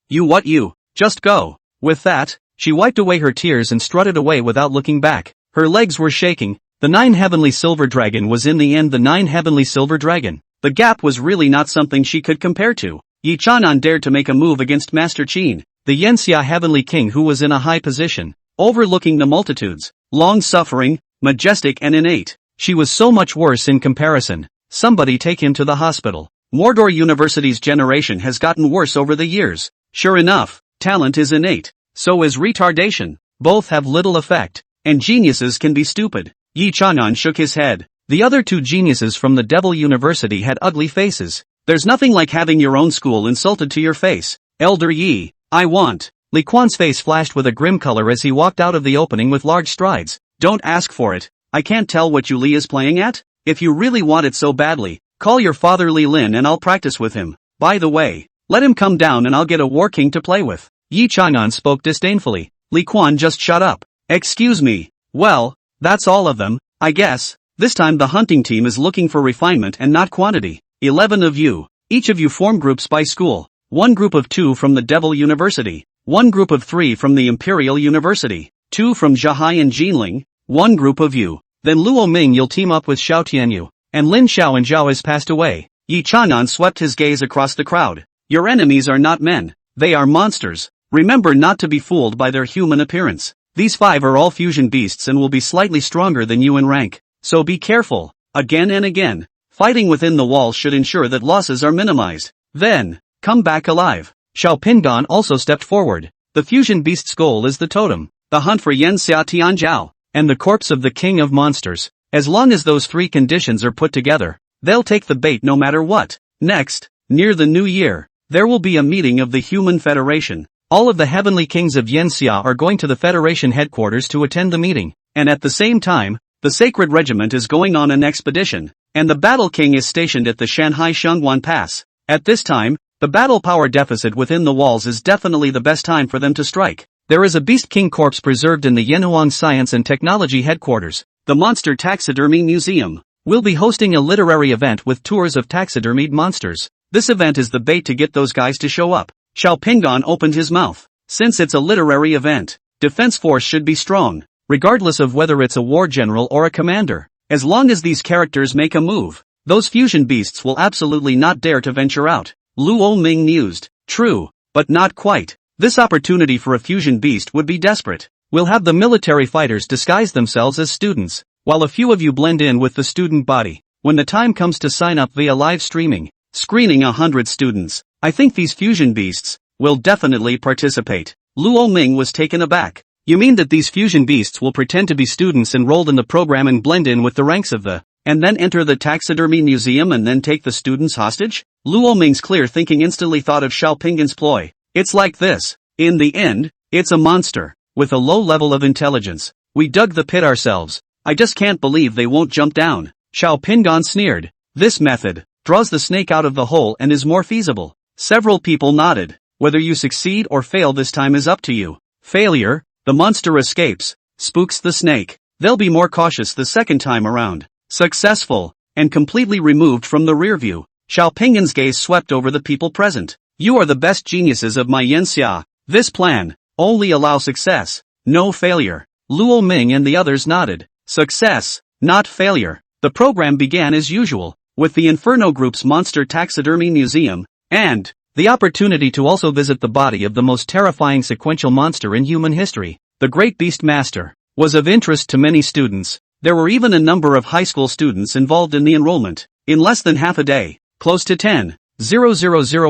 Speaker 1: you, just go." With that, she wiped away her tears and strutted away without looking back. Her legs were shaking. The 9 Heavenly Silver Dragon was in the end the 9 Heavenly Silver Dragon. The gap was really not something she could compare to. Yi Chanan dared to make a move against Master Qin, the Yanxia Heavenly King who was in a high position, overlooking the multitudes, long-suffering, majestic and innate. She was so much worse in comparison. Somebody take him to the hospital. Mordor University's generation has gotten worse over the years. Sure enough, talent is innate. So is retardation. Both have little effect. And geniuses can be stupid. Yi Chanan shook his head. The other 2 geniuses from the Devil University had ugly faces. There's nothing like having your own school insulted to your face. Elder Yi, I want. Li Quan's face flashed with a grim color as he walked out of the opening with large strides. Don't ask for it. I can't tell what you Li is playing at? If you really want it so badly, call your father Li Lin and I'll practice with him. By the way, let him come down and I'll get a war king to play with. Yi Chanan spoke disdainfully. Li Quan just shut up. Excuse me. Well, that's all of them, I guess. This time the hunting team is looking for refinement and not quantity. 11 of you. Each of you form groups by school. 1 group of 2 from the Devil University. 1 group of 3 from the Imperial University. 2 from Zhahai and Jinling. 1 group of you. Then Luo Ming you'll team up with Xiao Tianyu. And Lin Xiao and Zhao has passed away. Yi Chanan swept his gaze across the crowd. Your enemies are not men. They are monsters. Remember not to be fooled by their human appearance. These 5 are all fusion beasts and will be slightly stronger than you in rank. So be careful. Again and again. Fighting within the walls should ensure that losses are minimized. Then, come back alive. Xiao Pingan also stepped forward. The fusion beast's goal is the totem, the hunt for Yanxia Tianjiao, and the corpse of the king of monsters. As long as those 3 conditions are put together, they'll take the bait no matter what. Next, near the new year, there will be a meeting of the Human Federation. All of the heavenly kings of Yanxia are going to the Federation headquarters to attend the meeting, and at the same time, the Sacred Regiment is going on an expedition, and the Battle King is stationed at the Shanghai Shengguan Pass. At this time, the battle power deficit within the walls is definitely the best time for them to strike. There is a Beast King corpse preserved in the Yenhuang Science and Technology headquarters. The Monster Taxidermy Museum will be hosting a literary event with tours of taxidermied monsters. This event is the bait to get those guys to show up. Xiao Pingan opened his mouth. Since it's a literary event, defense force should be strong, regardless of whether it's a war general or a commander. As long as these characters make a move, those fusion beasts will absolutely not dare to venture out. Luo Ming mused. True, but not quite. This opportunity for a fusion beast would be desperate. We'll have the military fighters disguise themselves as students, while a few of you blend in with the student body. When the time comes to sign up via live streaming, screening 100 students, I think these fusion beasts will definitely participate. Luo Ming was taken aback. You mean that these fusion beasts will pretend to be students enrolled in the program and blend in with the ranks of the, and then enter the taxidermy museum and then take the students hostage? Luo Ming's clear thinking instantly thought of Xiao Pingan's ploy. It's like this. In the end, it's a monster, with a low level of intelligence. We dug the pit ourselves. I just can't believe they won't jump down. Xiao Pingan sneered. This method draws the snake out of the hole and is more feasible. Several people nodded. Whether you succeed or fail this time is up to you. Failure, the monster escapes, spooks the snake. They'll be more cautious the second time around. Successful, and completely removed from the rear view, Xiao Pingan's gaze swept over the people present. You are the best geniuses of my Yanxia. This plan only allows success, no failure. Luo Ming and the others nodded. Success, not failure. The program began as usual, with the Inferno Group's Monster Taxidermy Museum, and the opportunity to also visit the body of the most terrifying sequential monster in human history, the Great Beast Master, was of interest to many students. There were even a number of high school students involved in the enrollment. In less than half a day, close to 10,000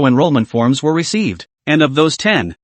Speaker 1: enrollment forms were received, and of those 10,000,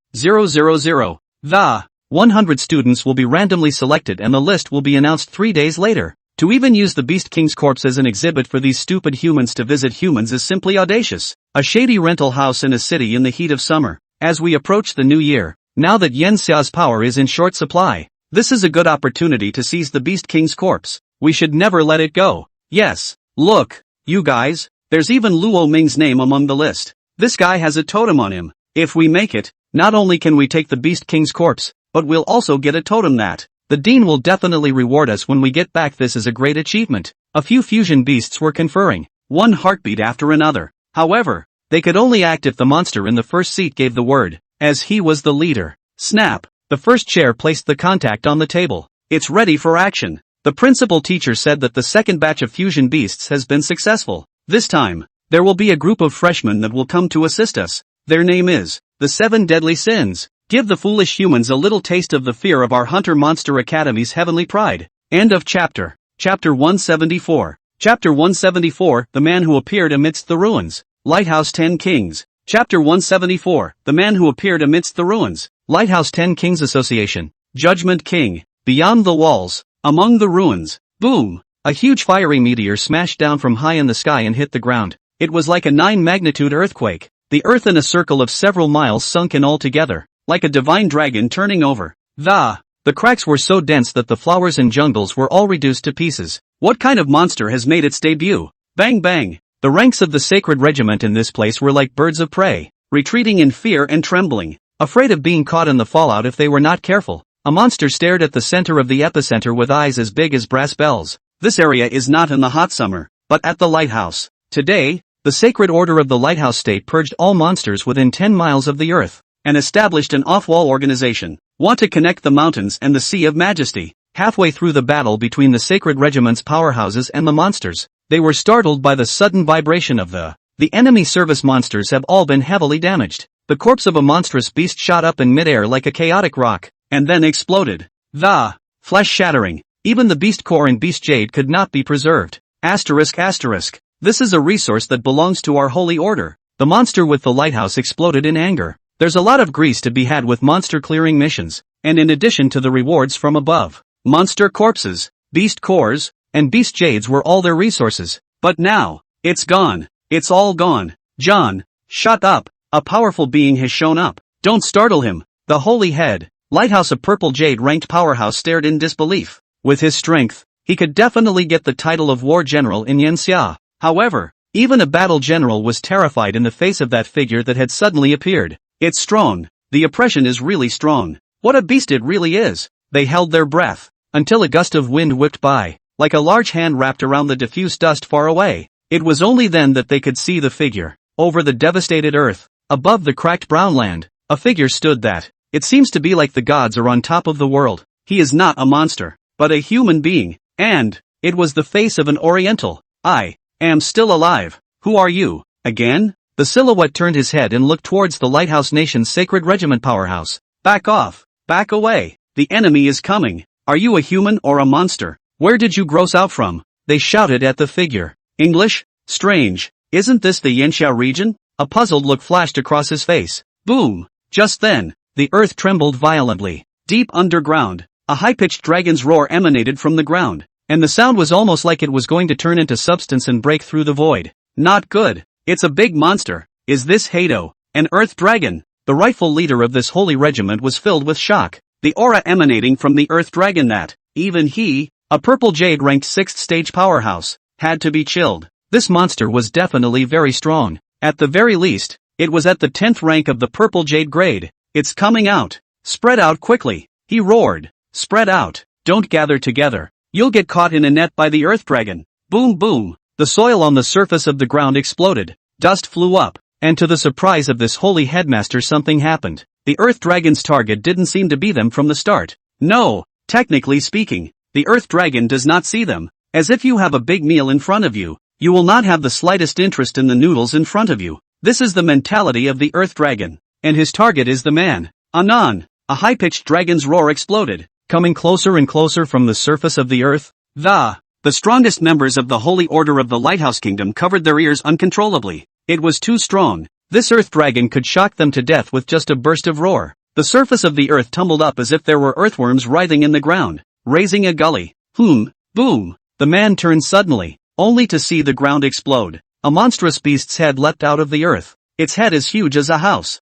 Speaker 1: the 100 students will be randomly selected and the list will be announced 3 days later. To even use the Beast King's corpse as an exhibit for these stupid humans to visit humans is simply audacious. A shady rental house in a city in the heat of summer. As we approach the new year, now that Yanxia's power is in short supply, this is a good opportunity to seize the Beast King's corpse. We should never let it go. Yes, look, you guys, there's even Luo Ming's name among the list. This guy has a totem on him. If we make it, not only can we take the Beast King's corpse, but we'll also get a totem that The dean will definitely reward us when we get back. This is a great achievement. A few fusion beasts were conferring, one heartbeat after another. However, they could only act if the monster in the first seat gave the word, as he was the leader. Snap! The first chair placed the contact on the table. It's ready for action. The principal teacher said that the second batch of fusion beasts has been successful. This time, there will be a group of freshmen that will come to assist us. Their name is the 7 Deadly Sins. Give the foolish humans a little taste of the fear of our Hunter Monster Academy's heavenly pride. End of chapter. Chapter 174. Chapter 174, The Man Who Appeared Amidst the Ruins. Lighthouse 10 Kings. Chapter 174, The Man Who Appeared Amidst the Ruins. Lighthouse 10 Kings Association. Judgment King. Beyond the walls. Among the ruins. Boom! A huge fiery meteor smashed down from high in the sky and hit the ground. It was like a 9-magnitude earthquake. The earth in a circle of several miles sunk in all together, like a divine dragon turning over. The cracks were so dense that the flowers and jungles were all reduced to pieces. What kind of monster has made its debut? Bang bang! The ranks of the sacred regiment in this place were like birds of prey, retreating in fear and trembling, afraid of being caught in the fallout if they were not careful. A monster stared at the center of the epicenter with eyes as big as brass bells. This area is not in the hot summer, but at the lighthouse. Today, the Sacred Order of the Lighthouse State purged all monsters within 10 miles of the earth, and established an off-wall organization. Want to connect the mountains and the Sea of Majesty. Halfway through the battle between the Sacred Regiment's powerhouses and the monsters, they were startled by the sudden vibration of the enemy service monsters have all been heavily damaged. The corpse of a monstrous beast shot up in midair like a chaotic rock, and then exploded. The flesh shattering. Even the beast core and beast jade could not be preserved. Asterisk asterisk. This is a resource that belongs to our holy order. The monster with the lighthouse exploded in anger. There's a lot of grease to be had with monster clearing missions, and in addition to the rewards from above, monster corpses, beast cores, and beast jades were all their resources. But now, it's gone. It's all gone. John, shut up. A powerful being has shown up. Don't startle him. The holy head, lighthouse, a purple jade ranked powerhouse, stared in disbelief. With his strength, he could definitely get the title of war general in Yanxia. However, even a battle general was terrified in the face of that figure that had suddenly appeared. It's strong. The oppression is really strong. What a beast it really is. They held their breath, until a gust of wind whipped by, like a large hand wrapped around the diffuse dust far away. It was only then that they could see the figure. Over the devastated earth, above the cracked brown land, a figure stood that, it seems to be like the gods are on top of the world. He is not a monster, but a human being, and it was the face of an Oriental. I am still alive. Who are you? Again? The silhouette turned his head and looked towards the Lighthouse Nation's Sacred Regiment powerhouse. Back off. Back away. The enemy is coming. Are you a human or a monster? Where did you gross out from? They shouted at the figure. English? Strange. Isn't this the Yanxia region? A puzzled look flashed across his face. Boom. Just then, the earth trembled violently. Deep underground, a high-pitched dragon's roar emanated from the ground, and the sound was almost like it was going to turn into substance and break through the void. Not good. It's a big monster. Is this Hado, an earth dragon? The rightful leader of this holy regiment was filled with shock. The aura emanating from the earth dragon that, even he, a purple jade ranked 6th stage powerhouse, had to be chilled. This monster was definitely very strong. At the very least, it was at the 10th rank of the purple jade grade. It's coming out. Spread out quickly. He roared. Spread out. Don't gather together. You'll get caught in a net by the earth dragon. Boom boom. The soil on the surface of the ground exploded. Dust flew up. And to the surprise of this holy headmaster, something happened. The earth dragon's target didn't seem to be them from the start. No, technically speaking, the earth dragon does not see them. As if you have a big meal in front of you, you will not have the slightest interest in the noodles in front of you. This is the mentality of the earth dragon. And his target is the man. Anon. A high-pitched dragon's roar exploded, coming closer and closer from the surface of the earth. The strongest members of the Holy Order of the Lighthouse Kingdom covered their ears uncontrollably. It was too strong. This earth dragon could shock them to death with just a burst of roar. The surface of the earth tumbled up as if there were earthworms writhing in the ground, raising a gully. Boom. The man turned suddenly, only to see the ground explode. A monstrous beast's head leapt out of the earth. Its head as huge as a house.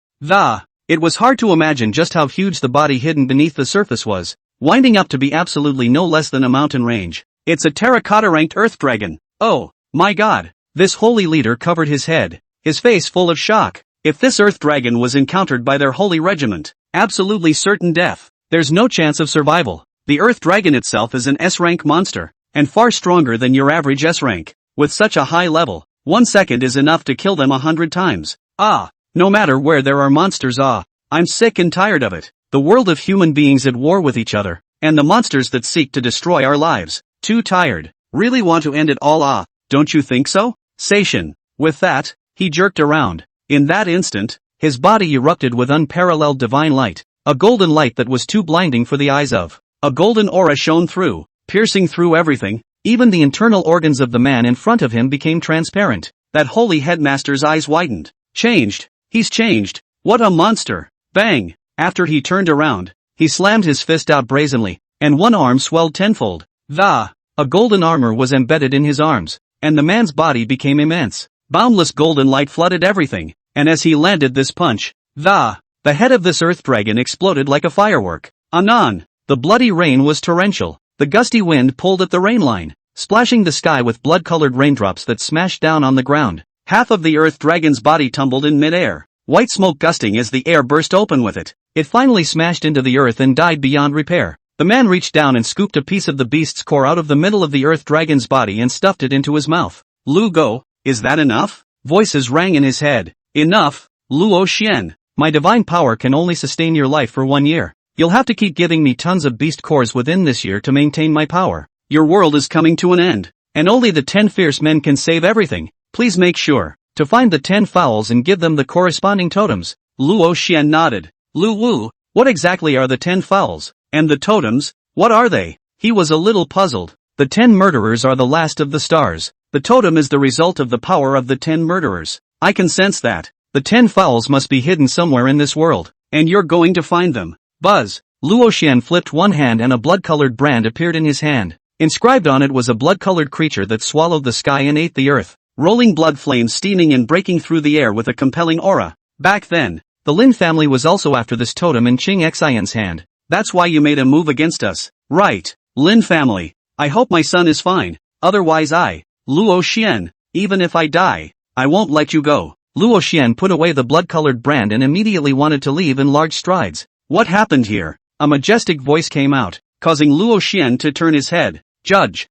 Speaker 1: It was hard to imagine just how huge the body hidden beneath the surface was, winding up to be absolutely no less than a mountain range. It's a terracotta-ranked earth dragon. Oh, my god. This holy leader covered his head, his face full of shock. If this earth dragon was encountered by their holy regiment, absolutely certain death. There's no chance of survival. The Earth Dragon itself is an S-rank monster, and far stronger than your average S-rank. With such a high level, 1 second is enough to kill them 100 times. No matter where there are monsters, I'm sick and tired of it. The world of human beings at war with each other, and the monsters that seek to destroy our lives. Too tired. Really want to end it all, don't you think so? Seishin. With that, he jerked around. In that instant, his body erupted with unparalleled divine light, a golden light that was too blinding for the eyes of. A golden aura shone through, piercing through everything, even the internal organs of the man in front of him became transparent. That holy headmaster's eyes widened. Changed. He's changed. What a monster. Bang! After he turned around, he slammed his fist out brazenly, and one arm swelled tenfold. A golden armor was embedded in his arms, and the man's body became immense. Boundless golden light flooded everything, and as he landed this punch, the head of this earth dragon exploded like a firework. Anon! The bloody rain was torrential. The gusty wind pulled at the rain line, splashing the sky with blood-colored raindrops that smashed down on the ground. Half of the earth dragon's body tumbled in mid-air, white smoke gusting as the air burst open with it. It finally smashed into the earth and died beyond repair. The man reached down and scooped a piece of the beast's core out of the middle of the earth dragon's body and stuffed it into his mouth. Lu Go, is that enough? Voices rang in his head. Enough, Luo Xian. My divine power can only sustain your life for 1 year. You'll have to keep giving me tons of beast cores within this year to maintain my power. Your world is coming to an end, and only the 10 fierce men can save everything. Please make sure to find the 10 fowls and give them the corresponding totems. Luo Xian nodded. Lu Wu, what exactly are the 10 fowls? And the totems, what are they? He was a little puzzled. The 10 murderers are the last of the stars. The totem is the result of the power of the 10 murderers. I can sense that. The 10 fowls must be hidden somewhere in this world, and you're going to find them. Buzz. Luo Xian flipped one hand and a blood-colored brand appeared in his hand. Inscribed on it was a blood-colored creature that swallowed the sky and ate the earth, rolling blood flames steaming and breaking through the air with a compelling aura. Back then, the Lin family was also after this totem in Qing Xian's hand. That's why you made a move against us. Right, Lin family. I hope my son is fine. Otherwise Luo Xian, even if I die, I won't let you go. Luo Xian put away the blood-colored brand and immediately wanted to leave in large strides. What happened here? A majestic voice came out, causing Luo Xian to turn his head. Judge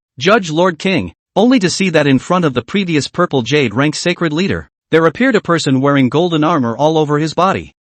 Speaker 1: Lord King, only to see that in front of the previous purple jade rank sacred leader, there appeared a person wearing golden armor all over his body.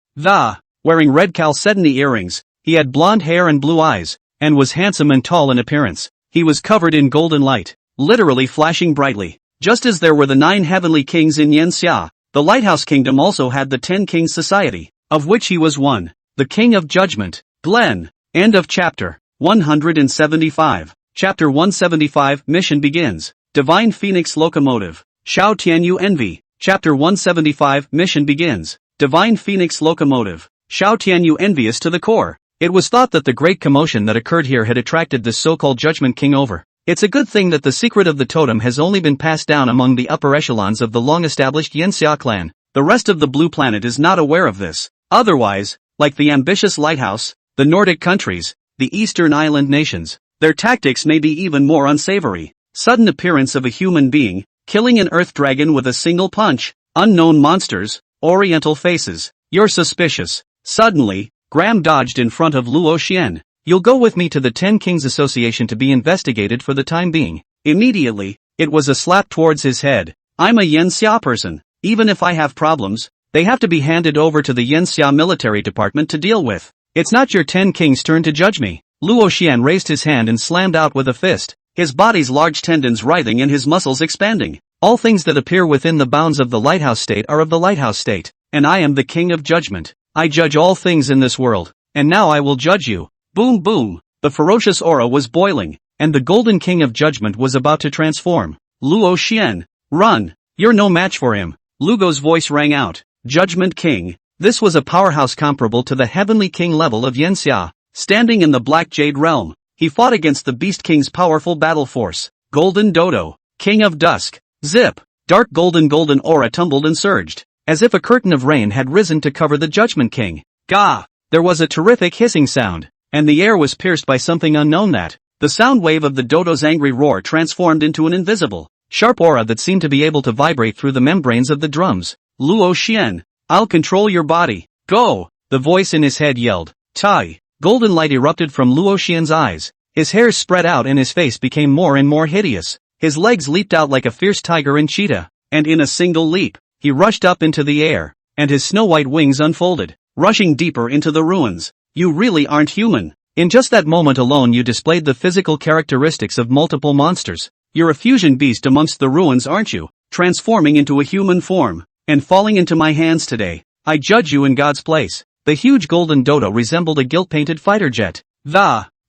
Speaker 1: Wearing red chalcedony earrings, he had blonde hair and blue eyes, and was handsome and tall in appearance. He was covered in golden light, literally flashing brightly. Just as there were the 9 heavenly kings in Yanxia, the Lighthouse Kingdom also had the 10 Kings Society, of which he was one. The King of Judgment. Glenn. End of chapter 175. Chapter 175. Mission begins. Divine Phoenix Locomotive. Xiao Tianyu Envy. Chapter 175. Mission begins. Divine Phoenix Locomotive. Xiao Tianyu envious to the core. It was thought that the great commotion that occurred here had attracted this so-called Judgment King over. It's a good thing that the secret of the totem has only been passed down among the upper echelons of the long-established Yanxia clan. The rest of the Blue Planet is not aware of this. Otherwise, like the ambitious Lighthouse, the Nordic countries, the Eastern Island nations, their tactics may be even more unsavory. Sudden appearance of a human being, killing an earth dragon with a single punch, unknown monsters, oriental faces. You're suspicious. Suddenly, Graham dodged in front of Luo Xian. You'll go with me to the 10 Kings Association to be investigated for the time being. Immediately, it was a slap towards his head. I'm a Yanxia person. Even if I have problems, they have to be handed over to the Yanxia military department to deal with. It's not your 10 kings' turn to judge me. Luo Xian raised his hand and slammed out with a fist, his body's large tendons writhing and his muscles expanding. All things that appear within the bounds of the Lighthouse State are of the Lighthouse State, and I am the King of Judgment. I judge all things in this world, and now I will judge you. Boom boom, the ferocious aura was boiling, and the Golden King of Judgment was about to transform. Luo Xian, run, you're no match for him. Lugo's voice rang out. Judgment King. This was a powerhouse comparable to the Heavenly King level of Yanxia. Standing in the Black Jade realm, he fought against the Beast King's powerful battle force. Golden Dodo, King of Dusk. Zip! Dark golden aura tumbled and surged, as if a curtain of rain had risen to cover the Judgment King. Gah! There was a terrific hissing sound, and the air was pierced by something unknown that, the sound wave of the dodo's angry roar transformed into an invisible, sharp aura that seemed to be able to vibrate through the membranes of the drums. Luo Xian, I'll control your body. Go! The voice in his head yelled. Tai! Golden light erupted from Luo Xian's eyes, His hairs spread out and his face became more and more hideous. His legs leaped out like a fierce tiger and cheetah, and in a single leap, he rushed up into the air, and his snow-white wings unfolded, rushing deeper into the ruins. You really aren't human. In just that moment alone you displayed the physical characteristics of multiple monsters. You're a fusion beast amongst the ruins, aren't you? Transforming into a human form, and falling into my hands today. I judge you in God's place. The huge golden dodo resembled a gilt-painted fighter jet.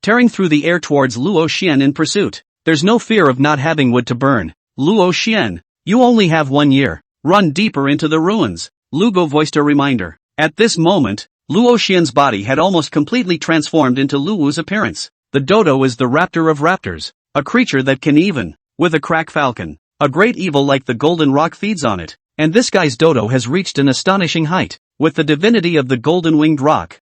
Speaker 1: Tearing through the air towards Luo Xian in pursuit. There's no fear of not having wood to burn. Luo Xian, you only have 1 year. Run deeper into the ruins. Lugo voiced a reminder. At this moment, Luo Xian's body had almost completely transformed into Luo's appearance. The dodo is the raptor of raptors, a creature that can even, with a crack falcon, a great evil like the golden rock feeds on it, and this guy's dodo has reached an astonishing height, with the divinity of the golden winged rock.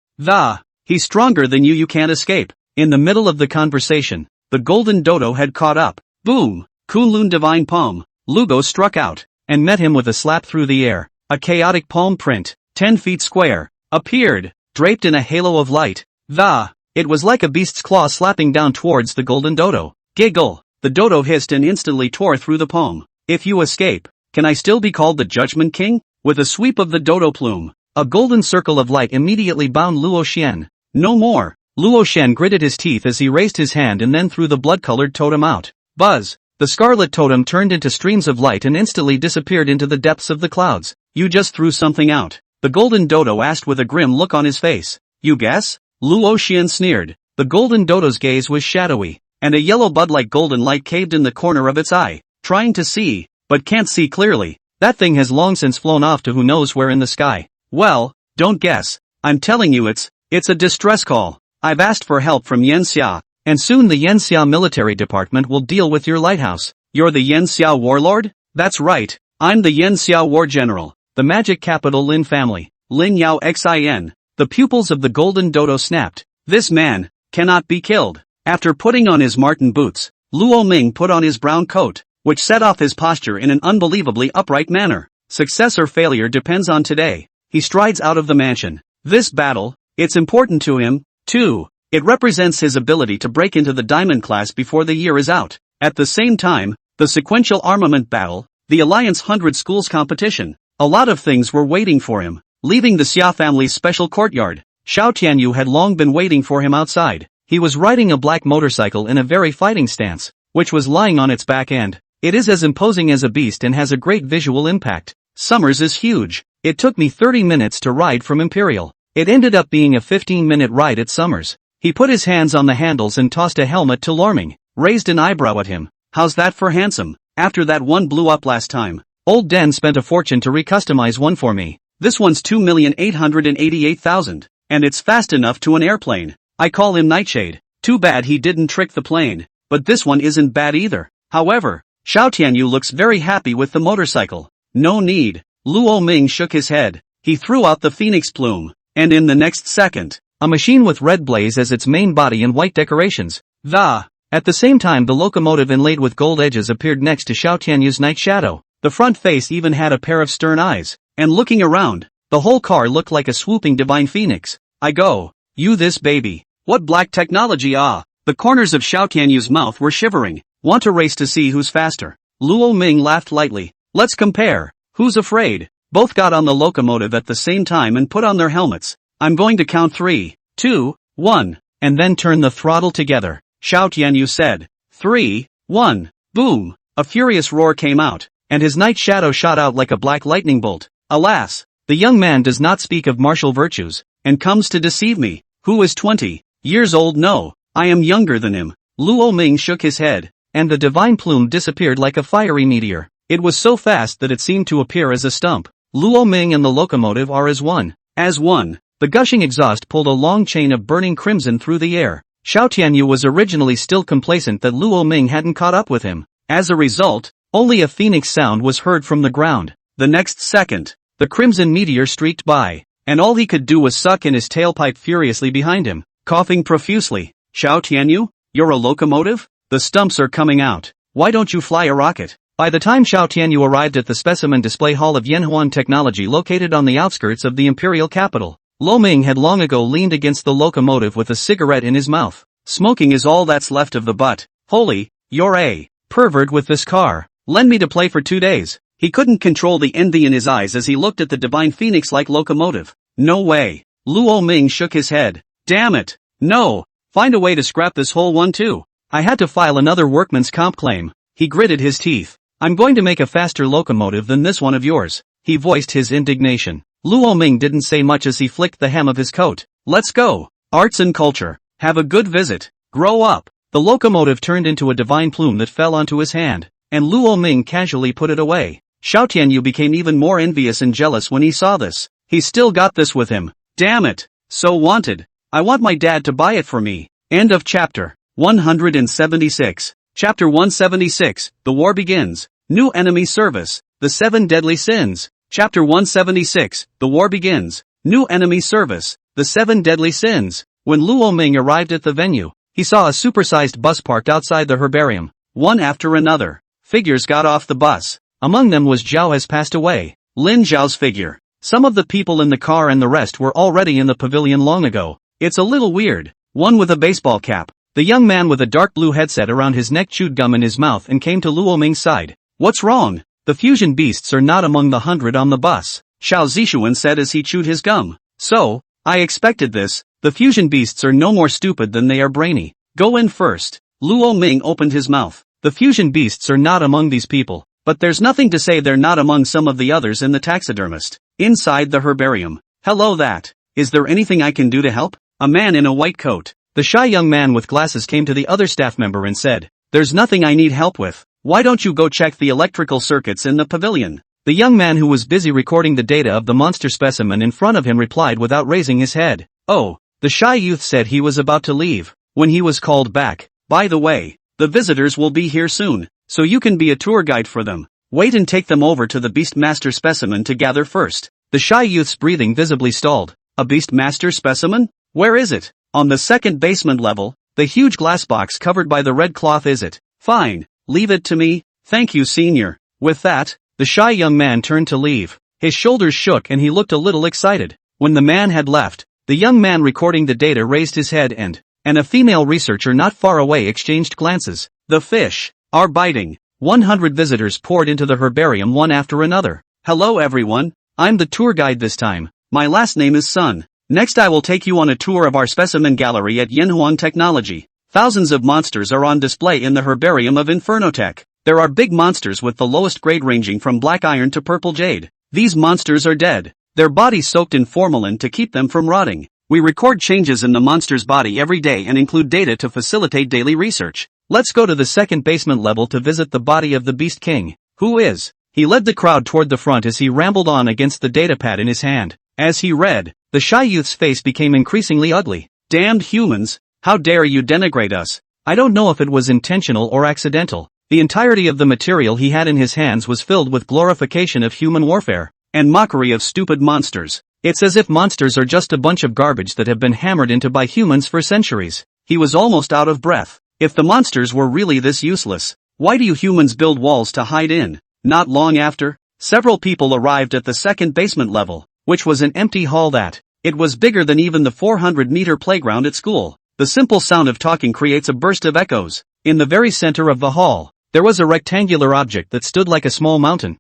Speaker 1: He's stronger than you can't escape. In the middle of the conversation, the golden dodo had caught up. Boom! Kunlun divine palm. Lugo struck out, and met him with a slap through the air. A chaotic palm print, 10 feet square, appeared, draped in a halo of light. It was like a beast's claw slapping down towards the golden dodo. Giggle! The dodo hissed and instantly tore through the palm. If you escape, can I still be called the Judgment King? With a sweep of the dodo plume, a golden circle of light immediately bound Luo Xian. No more! Luo Xian gritted his teeth as he raised his hand and then threw the blood-colored totem out. Buzz! The scarlet totem turned into streams of light and instantly disappeared into the depths of the clouds. You just threw something out? The golden dodo asked with a grim look on his face. You guess? Luo Xian sneered. The golden dodo's gaze was shadowy, and a yellow bud-like golden light caved in the corner of its eye. Trying to see, but can't see clearly. That thing has long since flown off to who knows where in the sky. Well, don't guess. I'm telling you it's a distress call. I've asked for help from Yanxia, and soon the Yanxia military department will deal with your lighthouse. You're the Yanxia warlord? That's right, I'm the Yanxia war general, the magic capital Lin family. Lin Yao Xin. The pupils of the golden dodo snapped. This man cannot be killed. After putting on his marten boots, Luo Ming put on his brown coat, which set off his posture in an unbelievably upright manner. Success or failure depends on today. He strides out of the mansion. This battle, it's important to him, too. It represents his ability to break into the diamond class before the year is out. At the same time, the sequential armament battle, the Alliance 100 Schools competition. A lot of things were waiting for him. Leaving the Xia family's special courtyard, Xiao Tianyu had long been waiting for him outside. He was riding a black motorcycle in a very fighting stance, which was lying on its back end. It is as imposing as a beast and has a great visual impact. Summers is huge. It took me 30 minutes to ride from Imperial. It ended up being a 15-minute ride at Summers. He put his hands on the handles and tossed a helmet to Lorming, raised an eyebrow at him. How's that for handsome? After that one blew up last time, old Den spent a fortune to recustomize one for me. This one's 2,888,000, and it's fast enough to an airplane. I call him Nightshade. Too bad he didn't trick the plane, but this one isn't bad either. However, Xiao Tianyu looks very happy with the motorcycle. No need. Luo Ming shook his head. He threw out the phoenix plume. And in the next second, a machine with red blaze as its main body and white decorations. At the same time the locomotive inlaid with gold edges appeared next to Xiao Tianyu's night shadow. The front face even had a pair of stern eyes, and looking around, the whole car looked like a swooping divine phoenix. I go, you this baby. What black technology The corners of Xiao Tianyu's mouth were shivering. Want to race to see who's faster? Luo Ming laughed lightly. Let's compare. Who's afraid? Both got on the locomotive at the same time and put on their helmets. I'm going to count 3, 2, 1, and then turn the throttle together, Xiao Tianyu said. 3, 1, boom! A furious roar came out, and his night shadow shot out like a black lightning bolt. Alas, the young man does not speak of martial virtues, and comes to deceive me. Who is 20 years old? No, I am younger than him. Luo Ming shook his head, and the divine plume disappeared like a fiery meteor. It was so fast that it seemed to appear as a stump. Luo Ming and the locomotive are as one. As one. The gushing exhaust pulled a long chain of burning crimson through the air. Xiao Tianyu was originally still complacent that Luo Ming hadn't caught up with him. As a result, only a phoenix sound was heard from the ground. The next second, the crimson meteor streaked by, and all he could do was suck in his tailpipe furiously behind him, coughing profusely. Xiao Tianyu, you're a locomotive? The stumps are coming out. Why don't you fly a rocket? By the time Xiao Tianyu arrived at the specimen display hall of Yanhuan Technology located on the outskirts of the imperial capital, Lo Ming had long ago leaned against the locomotive with a cigarette in his mouth. Smoking is all that's left of the butt. Holy, you're a pervert with this car. Lend me to play for 2 days. He couldn't control the envy in his eyes as he looked at the divine phoenix-like locomotive. No way. Luo Ming shook his head. Damn it. No. Find a way to scrap this whole one too. I had to file another workman's comp claim. He gritted his teeth. I'm going to make a faster locomotive than this one of yours. He voiced his indignation. Luo Ming didn't say much as he flicked the hem of his coat. Let's go. Arts and culture. Have a good visit. Grow up. The locomotive turned into a divine plume that fell onto his hand, and Luo Ming casually put it away. Xiao Tianyu became even more envious and jealous when he saw this. He still got this with him. Damn it. So wanted. I want my dad to buy it for me. End of chapter 176. Chapter 176, The War Begins. New Enemy Service. The 7 Deadly Sins. Chapter 176, The War Begins. New Enemy Service. The 7 Deadly Sins. When Luo Ming arrived at the venue, he saw a supersized bus parked outside the herbarium. One after another, figures got off the bus. Among them was Zhao has passed away. Lin Zhao's figure. Some of the people in the car and the rest were already in the pavilion long ago. It's a little weird. One with a baseball cap. The young man with a dark blue headset around his neck chewed gum in his mouth and came to Luo Ming's side. What's wrong? The fusion beasts are not among the 100 on the bus, Xiao Zishuan said as he chewed his gum. So, I expected this. The fusion beasts are no more stupid than they are brainy. Go in first. Luo Ming opened his mouth. The fusion beasts are not among these people, but there's nothing to say they're not among some of the others in the taxidermist. Inside the herbarium. Hello that. Is there anything I can do to help? A man in a white coat. The shy young man with glasses came to the other staff member and said, There's nothing I need help with. Why don't you go check the electrical circuits in the pavilion? The young man who was busy recording the data of the monster specimen in front of him replied without raising his head. Oh. The shy youth said he was about to leave, when he was called back. By the way, the visitors will be here soon, so you can be a tour guide for them. Wait and take them over to the Beastmaster specimen to gather first. The shy youth's breathing visibly stalled. A Beastmaster specimen? Where is it? On the second basement level, the huge glass box covered by the red cloth is it? Fine, leave it to me. Thank you, senior. With that, the shy young man turned to leave. His shoulders shook and he looked a little excited. When the man had left, the young man recording the data raised his head and a female researcher not far away exchanged glances. The fish are biting. 100 visitors poured into the herbarium one after another. Hello everyone, I'm the tour guide this time. My last name is Sun. Next I will take you on a tour of our specimen gallery at Yanhuang Technology. Thousands of monsters are on display in the herbarium of Infernotech. There are big monsters with the lowest grade ranging from black iron to purple jade. These monsters are dead. Their bodies soaked in formalin to keep them from rotting. We record changes in the monster's body every day and include data to facilitate daily research. Let's go to the second basement level to visit the body of the Beast King. Who is? He led the crowd toward the front as he rambled on against the datapad in his hand. As he read, the shy youth's face became increasingly ugly. Damned humans, how dare you denigrate us? I don't know if it was intentional or accidental. The entirety of the material he had in his hands was filled with glorification of human warfare and mockery of stupid monsters. It's as if monsters are just a bunch of garbage that have been hammered into by humans for centuries. He was almost out of breath. If the monsters were really this useless, why do you humans build walls to hide in? Not long after, several people arrived at the second basement level, which was an empty hall that, it was bigger than even the 400-meter playground at school. The simple sound of talking creates a burst of echoes. In the very center of the hall, there was a rectangular object that stood like a small mountain.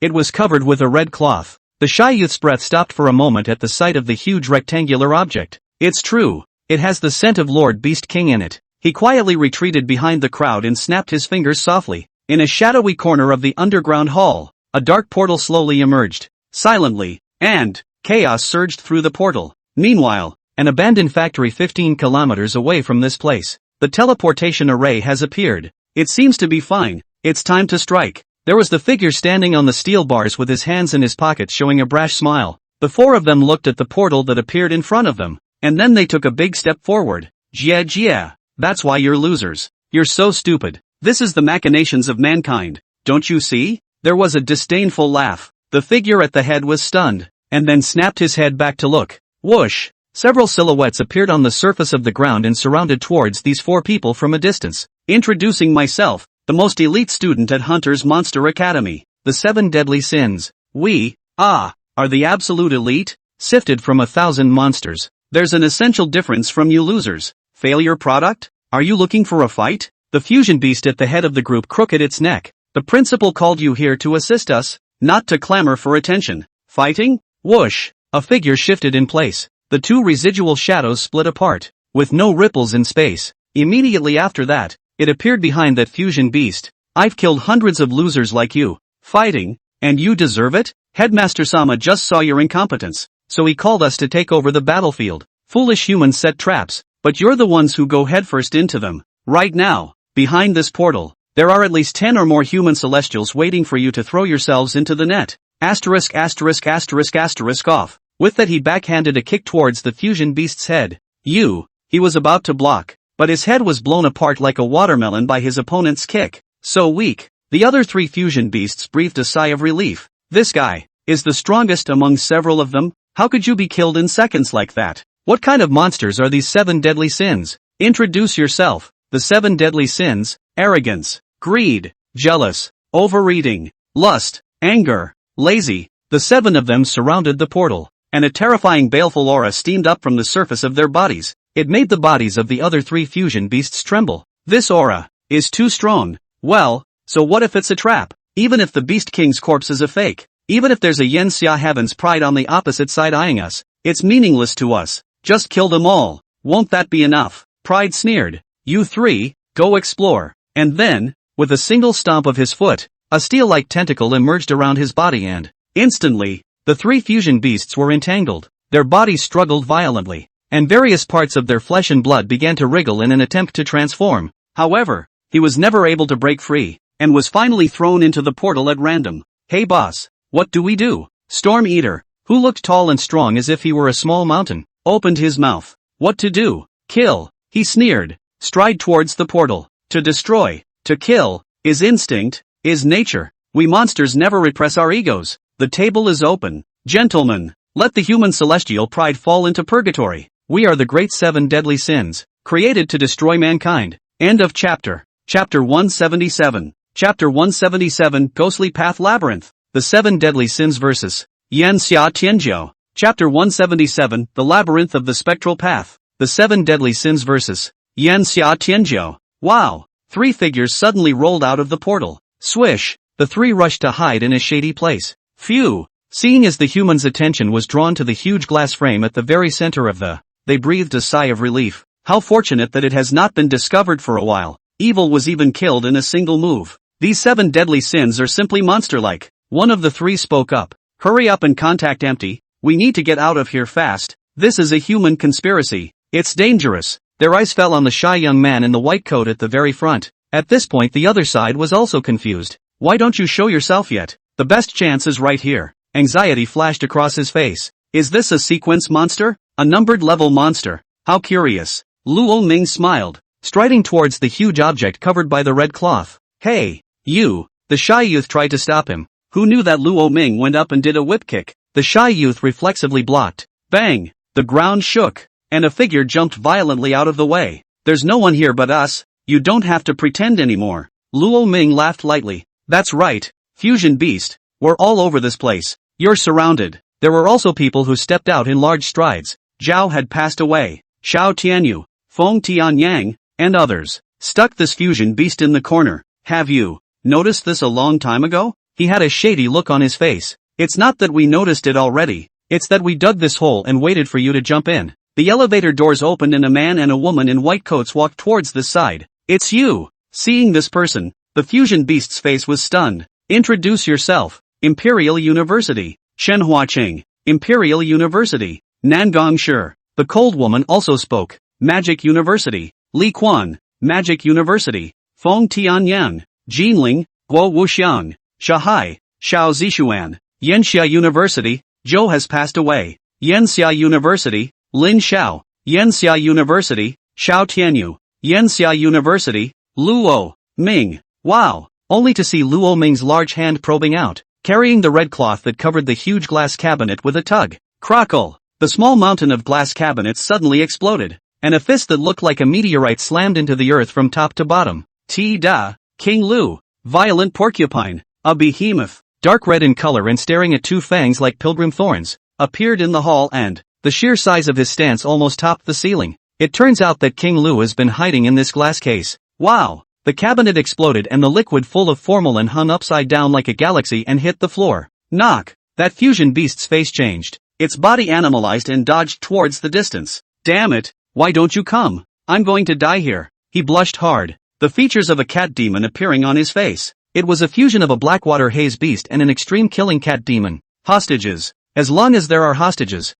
Speaker 1: It was covered with a red cloth. The shy youth's breath stopped for a moment at the sight of the huge rectangular object. It's true. It has the scent of Lord Beast King in it. He quietly retreated behind the crowd and snapped his fingers softly. In a shadowy corner of the underground hall, a dark portal slowly emerged. Silently, and chaos surged through the portal. Meanwhile, an abandoned factory 15 kilometers away from this place. The teleportation array has appeared. It seems to be fine. It's time to strike. There was the figure standing on the steel bars with his hands in his pockets showing a brash smile. The four of them looked at the portal that appeared in front of them, and then they took a big step forward. Yeah, that's why you're losers. You're so stupid. This is the machinations of mankind. Don't you see? There was a disdainful laugh. The figure at the head was stunned, and then snapped his head back to look. Whoosh! Several silhouettes appeared on the surface of the ground and surrounded towards these four people from a distance. Introducing myself, the most elite student at Hunter's Monster Academy. The 7 Deadly Sins. We, are the absolute elite? Sifted from 1,000 monsters. There's an essential difference from you losers. Failure product? Are you looking for a fight? The fusion beast at the head of the group crooked its neck. The principal called you here to assist us, not to clamor for attention. Fighting? Whoosh! A figure shifted in place. The two residual shadows split apart, with no ripples in space. Immediately after that, it appeared behind that fusion beast. I've killed hundreds of losers like you. Fighting? And you deserve it? Headmaster Sama just saw your incompetence, so he called us to take over the battlefield. Foolish humans set traps, but you're the ones who go headfirst into them. Right now, behind this portal, there are at least 10 or more human celestials waiting for you to throw yourselves into the net. Asterisk asterisk asterisk asterisk off. With that he backhanded a kick towards the fusion beast's head. He was about to block, but his head was blown apart like a watermelon by his opponent's kick. So weak. The other three fusion beasts breathed a sigh of relief. This guy is the strongest among several of them. How could you be killed in seconds like that? What kind of monsters are these 7 deadly sins? Introduce yourself. The 7 deadly sins: arrogance, greed, jealous, overeating, lust, anger, lazy. The 7 of them surrounded the portal, and a terrifying baleful aura steamed up from the surface of their bodies. It made the bodies of the other 3 fusion beasts tremble. This aura is too strong. Well, so what if it's a trap? Even if the Beast King's corpse is a fake, even if there's a Yen Xia Heaven's Pride on the opposite side eyeing us, it's meaningless to us. Just kill them all. Won't that be enough? Pride sneered. You 3, go explore. And then, with a single stomp of his foot, a steel-like tentacle emerged around his body and, instantly, the 3 fusion beasts were entangled. Their bodies struggled violently, and various parts of their flesh and blood began to wriggle in an attempt to transform. However, he was never able to break free, and was finally thrown into the portal at random. Hey boss, what do we do? Storm Eater, who looked tall and strong as if he were a small mountain, opened his mouth. What to do? Kill, he sneered. Stride towards the portal. To destroy, to kill, is instinct, is nature. We monsters never repress our egos. The table is open. Gentlemen, let the human celestial pride fall into purgatory. We are the great 7 deadly sins, created to destroy mankind. End of chapter. Chapter 177. Chapter 177, Ghostly Path Labyrinth. The 7 Deadly Sins vs. Yan Xia Tianjiao. Chapter 177, The Labyrinth of the Spectral Path. The 7 Deadly Sins vs. Yan Xia Tianjiao. Wow! 3 figures suddenly rolled out of the portal. Swish! The 3 rushed to hide in a shady place. Phew! Seeing as the human's attention was drawn to the huge glass frame at the very center of they breathed a sigh of relief. How fortunate that it has not been discovered for a while. Evil was even killed in a single move. These 7 deadly sins are simply monster-like. One of the 3 spoke up. Hurry up and contact Empty. We need to get out of here fast. This is a human conspiracy. It's dangerous. Their eyes fell on the shy young man in the white coat at the very front. At this point the other side was also confused. Why don't you show yourself yet? The best chance is right here. Anxiety flashed across his face. Is this a sequence monster? A numbered level monster? How curious. Luo Ming smiled, striding towards the huge object covered by the red cloth. Hey, you! The shy youth tried to stop him. Who knew that Luo Ming went up and did a whip kick? The shy youth reflexively blocked. Bang! The ground shook, and a figure jumped violently out of the way. There's no one here but us. You don't have to pretend anymore. Luo Ming laughed lightly. That's right, Fusion Beast. We're all over this place. You're surrounded. There were also people who stepped out in large strides. Zhao had passed away. Xiao Tianyu, Feng Tianyang, and others. Stuck this fusion beast in the corner. Have you noticed this a long time ago? He had a shady look on his face. It's not that we noticed it already. It's that we dug this hole and waited for you to jump in. The elevator doors opened and a man and a woman in white coats walked towards this side. It's you! Seeing this person, the fusion beast's face was stunned. Introduce yourself. Imperial University. Shenhuaqing. Imperial University. Nangong Shi. The cold woman also spoke. Magic University. Li Quan. Magic University. Feng Tianyang. Jinling. Guo Wuxiang. Shahai. Xiao Zishuan. Yanxia University. Zhou has passed away. Yanxia University. Lin Xiao. Yanxia University. Xiao Tianyu. Yanxia University. Luo Ming. Wow! Only to see Luo Ming's large hand probing out, carrying the red cloth that covered the huge glass cabinet with a tug. Crackle! The small mountain of glass cabinets suddenly exploded, and a fist that looked like a meteorite slammed into the earth from top to bottom. Ti-da! King Lu! Violent porcupine! A behemoth, dark red in color and staring at 2 fangs like pilgrim thorns, appeared in the hall and, the sheer size of his stance almost topped the ceiling. It turns out that King Lu has been hiding in this glass case. Wow! The cabinet exploded and the liquid full of formalin hung upside down like a galaxy and hit the floor. Knock! That fusion beast's face changed. Its body animalized and dodged towards the distance. Damn it! Why don't you come? I'm going to die here. He blushed hard. The features of a cat demon appearing on his face. It was a fusion of a Blackwater Haze beast and an extreme killing cat demon. Hostages. As long as there are hostages,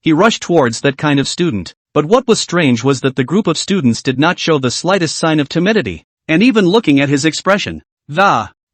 Speaker 1: He rushed towards that kind of student. But what was strange was that the group of students did not show the slightest sign of timidity. And even looking at his expression,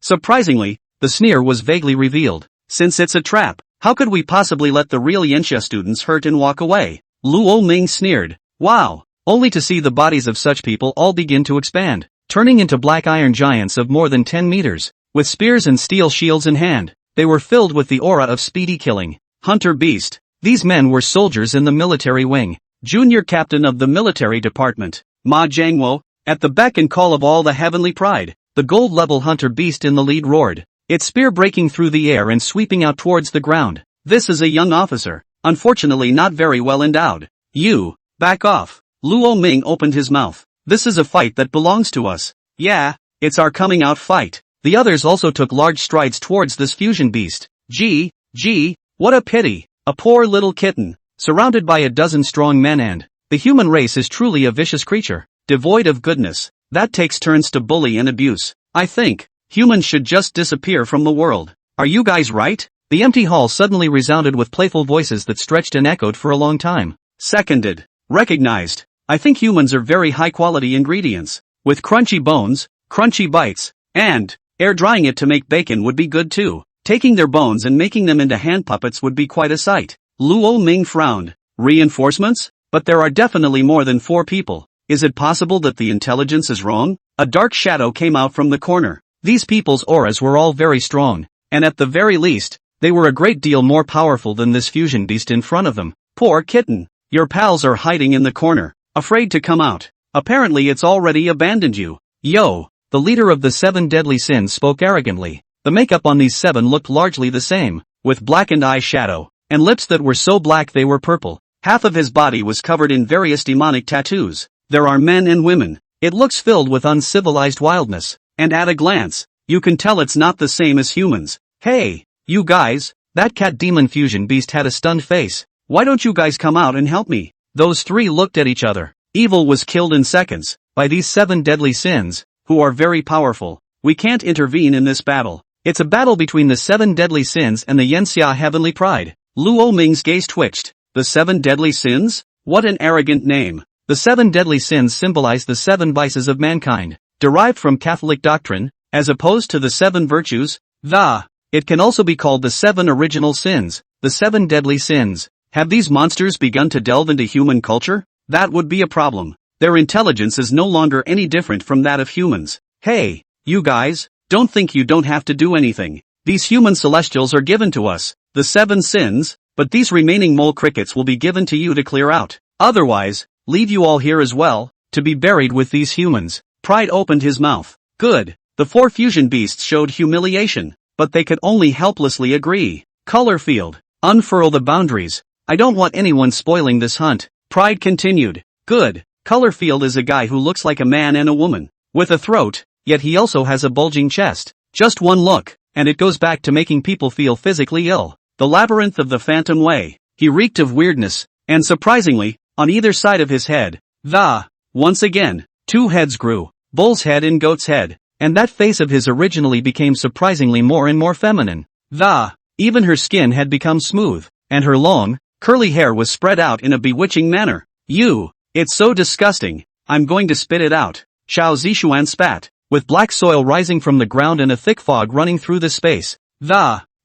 Speaker 1: surprisingly, the sneer was vaguely revealed. Since it's a trap, how could we possibly let the real Yanxia students hurt and walk away? Luo Ming sneered. Wow! Only to see the bodies of such people all begin to expand, turning into black iron giants of more than 10 meters, with spears and steel shields in hand. They were filled with the aura of speedy killing. Hunter beast. These men were soldiers in the military wing. Junior captain of the military department, Ma Jiangwo, at the beck and call of all the heavenly pride, the gold-level hunter beast in the lead roared, its spear breaking through the air and sweeping out towards the ground. This is a young officer, unfortunately not very well endowed. You, back off. Luo Ming opened his mouth. This is a fight that belongs to us. Yeah, it's our coming out fight. The others also took large strides towards this fusion beast. Gee, what a pity. A poor little kitten, surrounded by a dozen strong men, and the human race is truly a vicious creature, devoid of goodness, that takes turns to bully and abuse. I think humans should just disappear from the world. Are you guys right? The empty hall suddenly resounded with playful voices that stretched and echoed for a long time. Seconded. Recognized. I think humans are very high-quality ingredients. With crunchy bones, crunchy bites, and air drying it to make bacon would be good too. Taking their bones and making them into hand puppets would be quite a sight. Luo Ming frowned. Reinforcements? But there are definitely more than 4 people. Is it possible that the intelligence is wrong? A dark shadow came out from the corner. These people's auras were all very strong, and at the very least, they were a great deal more powerful than this fusion beast in front of them. Poor kitten. Your pals are hiding in the corner, afraid to come out. Apparently it's already abandoned you. Yo, the leader of the 7 deadly sins spoke arrogantly. The makeup on these 7 looked largely the same, with blackened eye shadow, and lips that were so black they were purple. Half of his body was covered in various demonic tattoos. There are men and women. It looks filled with uncivilized wildness, and at a glance, you can tell it's not the same as humans. Hey, you guys, that cat demon fusion beast had a stunned face. Why don't you guys come out and help me? Those 3 looked at each other. Evil was killed in seconds, by these 7 deadly sins, who are very powerful. We can't intervene in this battle. It's a battle between the 7 deadly sins and the Yanxia heavenly pride. Luo Ming's gaze twitched. The 7 deadly sins? What an arrogant name. The 7 deadly sins symbolize the 7 vices of mankind, derived from Catholic doctrine, as opposed to the 7 virtues. It can also be called the 7 original sins, the 7 deadly sins. Have these monsters begun to delve into human culture? That would be a problem. Their intelligence is no longer any different from that of humans. Hey, you guys, don't think you don't have to do anything. These human celestials are given to us, the 7 sins, but these remaining mole crickets will be given to you to clear out. Otherwise, leave you all here as well, to be buried with these humans. Pride opened his mouth. Good. The 4 fusion beasts showed humiliation, but they could only helplessly agree. Color field. Unfurl the boundaries. I don't want anyone spoiling this hunt. Pride continued. Good. Colorfield is a guy who looks like a man and a woman, with a throat, yet he also has a bulging chest. Just one look, and it goes back to making people feel physically ill. The labyrinth of the Phantom Way. He reeked of weirdness, and surprisingly, on either side of his head, once again, 2 heads grew, bull's head and goat's head, and that face of his originally became surprisingly more and more feminine. Even her skin had become smooth, and her long, curly hair was spread out in a bewitching manner. It's so disgusting, I'm going to spit it out. Xiao Zishuan spat, with black soil rising from the ground and a thick fog running through the space.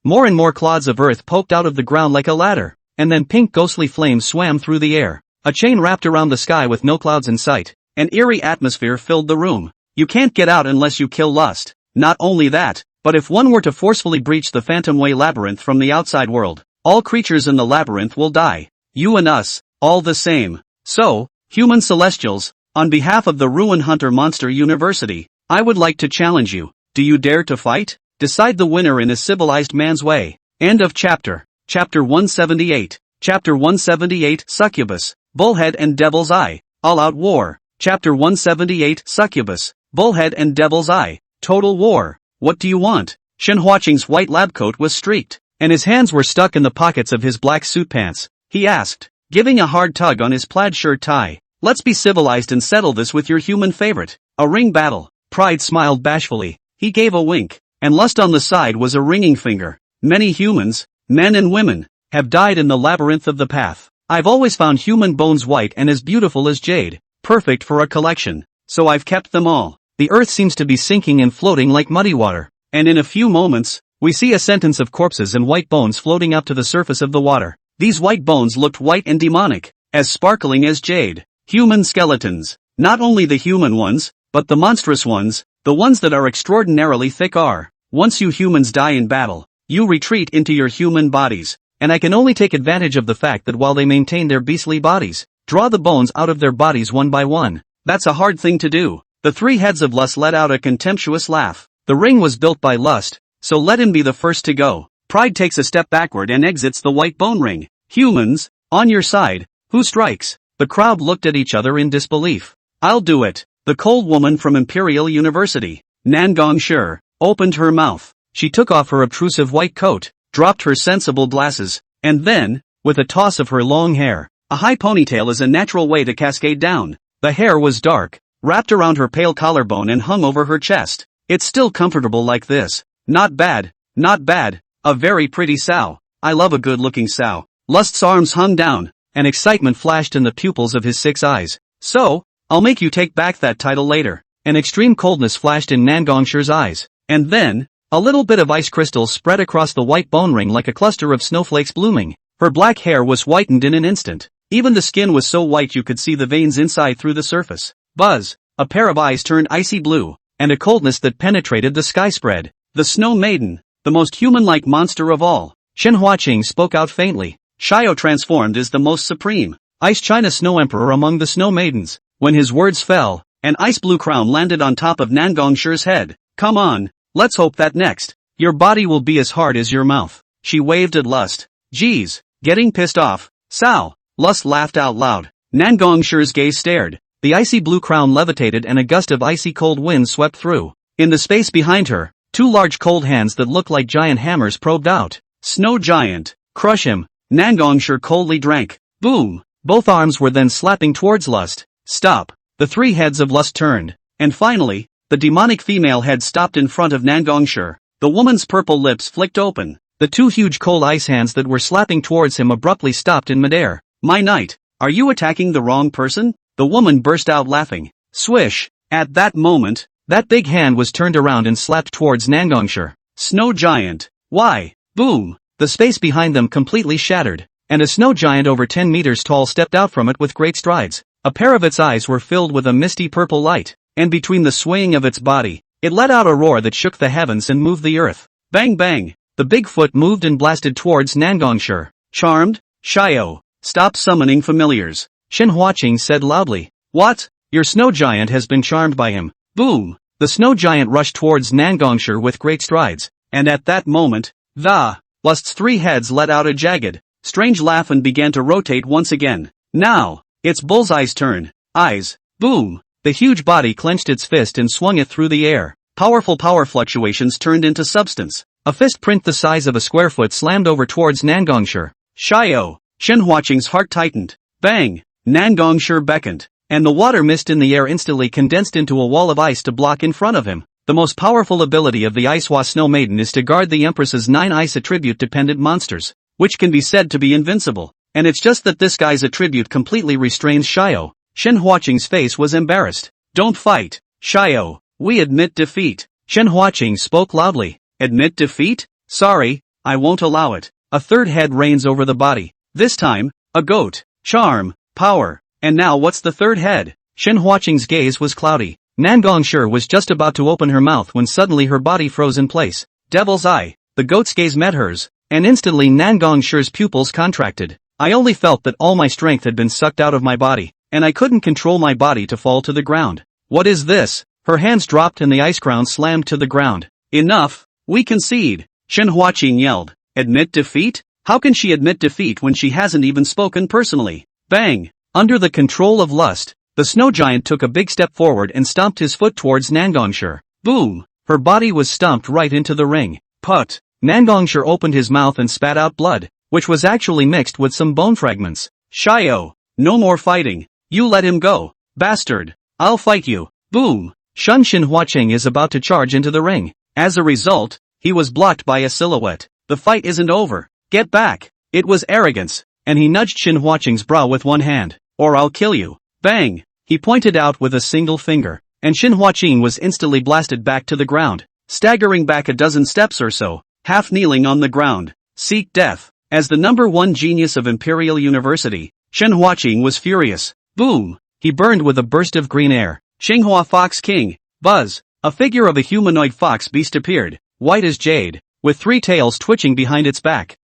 Speaker 1: More and more clods of earth poked out of the ground like a ladder, and then pink ghostly flames swam through the air. A chain wrapped around the sky with no clouds in sight. An eerie atmosphere filled the room. You can't get out unless you kill lust. Not only that, but if one were to forcefully breach the Phantom Way labyrinth from the outside world, all creatures in the labyrinth will die. You and us, all the same. So, human celestials, on behalf of the Ruin Hunter Monster University, I would like to challenge you. Do you dare to fight? Decide the winner in a civilized man's way. End of chapter. Chapter 178. Chapter 178, Succubus. Bullhead and Devil's Eye, All-Out War, Chapter 178 Succubus, Bullhead and Devil's Eye, Total War, what do you want? Shen Huaqing's white lab coat was streaked, and his hands were stuck in the pockets of his black suit pants. He asked, giving a hard tug on his plaid shirt tie. Let's be civilized and settle this with your human favorite. A ring battle. Pride smiled bashfully. He gave a wink, and Lust on the side was a ringing finger. Many humans, men and women, have died in the labyrinth of the path. I've always found human bones white and as beautiful as jade, perfect for a collection, so I've kept them all. The earth seems to be sinking and floating like muddy water, and in a few moments, we see a sentence of corpses and white bones floating up to the surface of the water. These white bones looked white and demonic, as sparkling as jade. Human skeletons. Not only the human ones, but the monstrous ones, the ones that are extraordinarily thick are. Once you humans die in battle, you retreat into your human bodies, and I can only take advantage of the fact that while they maintain their beastly bodies, draw the bones out of their bodies one by one. That's a hard thing to do. The three heads of Lust let out a contemptuous laugh. The ring was built by Lust, so let him be the first to go. Pride takes a step backward and exits the white bone ring. Humans, on your side, who strikes? The crowd looked at each other in disbelief. I'll do it. The cold woman from Imperial University, Nangong Shi, opened her mouth. She took off her obtrusive white coat, dropped her sensible glasses, and then, with a toss of her long hair, a high ponytail is a natural way to cascade down. The hair was dark, wrapped around her pale collarbone and hung over her chest. It's still comfortable like this. Not bad, not bad. A very pretty sow. I love a good-looking sow. Lust's arms hung down, and excitement flashed in the pupils of his 6 eyes. So, I'll make you take back that title later. An extreme coldness flashed in Nangong Shi's eyes, and then, a little bit of ice crystal spread across the white bone ring like a cluster of snowflakes blooming. Her black hair was whitened in an instant. Even the skin was so white you could see the veins inside through the surface. Buzz! A pair of eyes turned icy blue, and a coldness that penetrated the sky spread. The Snow Maiden, the most human-like monster of all. Shen Huaqing spoke out faintly. Xiao transformed is the most supreme, Ice China Snow Emperor among the Snow Maidens. When his words fell, an ice-blue crown landed on top of Nangong Shi's head. Come on, let's hope that next, your body will be as hard as your mouth. She waved at Lust. Geez, getting pissed off. Sao. Lust laughed out loud. Nangong Shi's gaze stared. The icy blue crown levitated and a gust of icy cold wind swept through. In the space behind her, 2 large cold hands that looked like giant hammers probed out. Snow Giant, crush him. Nangong Shi coldly drank. Boom! Both arms were then slapping towards Lust. Stop! The 3 heads of Lust turned. And finally, the demonic female head stopped in front of Nangong Shi. The woman's purple lips flicked open. The 2 huge cold ice hands that were slapping towards him abruptly stopped in midair. My knight, are you attacking the wrong person? The woman burst out laughing. Swish! At that moment, that big hand was turned around and slapped towards Nangong Shi. Snow Giant. Why? Boom! The space behind them completely shattered, and a snow giant over 10 meters tall stepped out from it with great strides. A pair of its eyes were filled with a misty purple light, and between the swaying of its body, it let out a roar that shook the heavens and moved the earth. Bang bang! The big foot moved and blasted towards Nangong Shi. Charmed? Xiao, stop summoning familiars. Shen Huaqing said loudly. What? Your snow giant has been charmed by him. Boom! The snow giant rushed towards Nangong Shi with great strides, and at that moment, Lust's 3 heads let out a jagged, strange laugh and began to rotate once again. Now, it's Bullseye's turn. Eyes. Boom! The huge body clenched its fist and swung it through the air. Powerful power fluctuations turned into substance. A fist print the size of a square foot slammed over towards Nangong Shi. Xiao! Shen Huaqing's heart tightened. Bang! Nangong Shi beckoned, and the water mist in the air instantly condensed into a wall of ice to block in front of him. The most powerful ability of the Icehua Snow Maiden is to guard the Empress's 9 ice attribute-dependent monsters, which can be said to be invincible, and it's just that this guy's attribute completely restrains Xiao. Shen Huaqing's face was embarrassed. Don't fight, Xiao, we admit defeat. Shen Huaqing spoke loudly. Admit defeat? Sorry, I won't allow it. A 3rd head reigns over the body. This time, a goat. Charm, power, and now what's the 3rd head? Shen Huaqing's gaze was cloudy. Nangong Shi was just about to open her mouth when suddenly her body froze in place. Devil's Eye. The goat's gaze met hers, and instantly Nangong Shi's pupils contracted. I only felt that all my strength had been sucked out of my body, and I couldn't control my body to fall to the ground. What is this? Her hands dropped and the ice crown slammed to the ground. Enough! We concede! Shen Huaqing yelled. Admit defeat? How can she admit defeat when she hasn't even spoken personally? Bang! Under the control of lust, the snow giant took a big step forward and stomped his foot towards Nangongsher. Boom! Her body was stomped right into the ring. Put! Nangongsher opened his mouth and spat out blood, which was actually mixed with some bone fragments. Shio! No more fighting. You let him go. Bastard! I'll fight you. Boom! Shun Xinhuaqing is about to charge into the ring. As a result, he was blocked by a silhouette. The fight isn't over. Get back! It was arrogance, and he nudged Xinhuaqing's brow with one hand. Or I'll kill you. Bang! He pointed out with a single finger, and Xinhuaqing was instantly blasted back to the ground, staggering back a dozen steps or so, half kneeling on the ground. Seek death. As the #1 genius of Imperial University, Xinhuaqing was furious. Boom! He burned with a burst of green air. Xinghua Fox King. Buzz! A figure of a humanoid fox beast appeared, white as jade, with 3 tails twitching behind its back.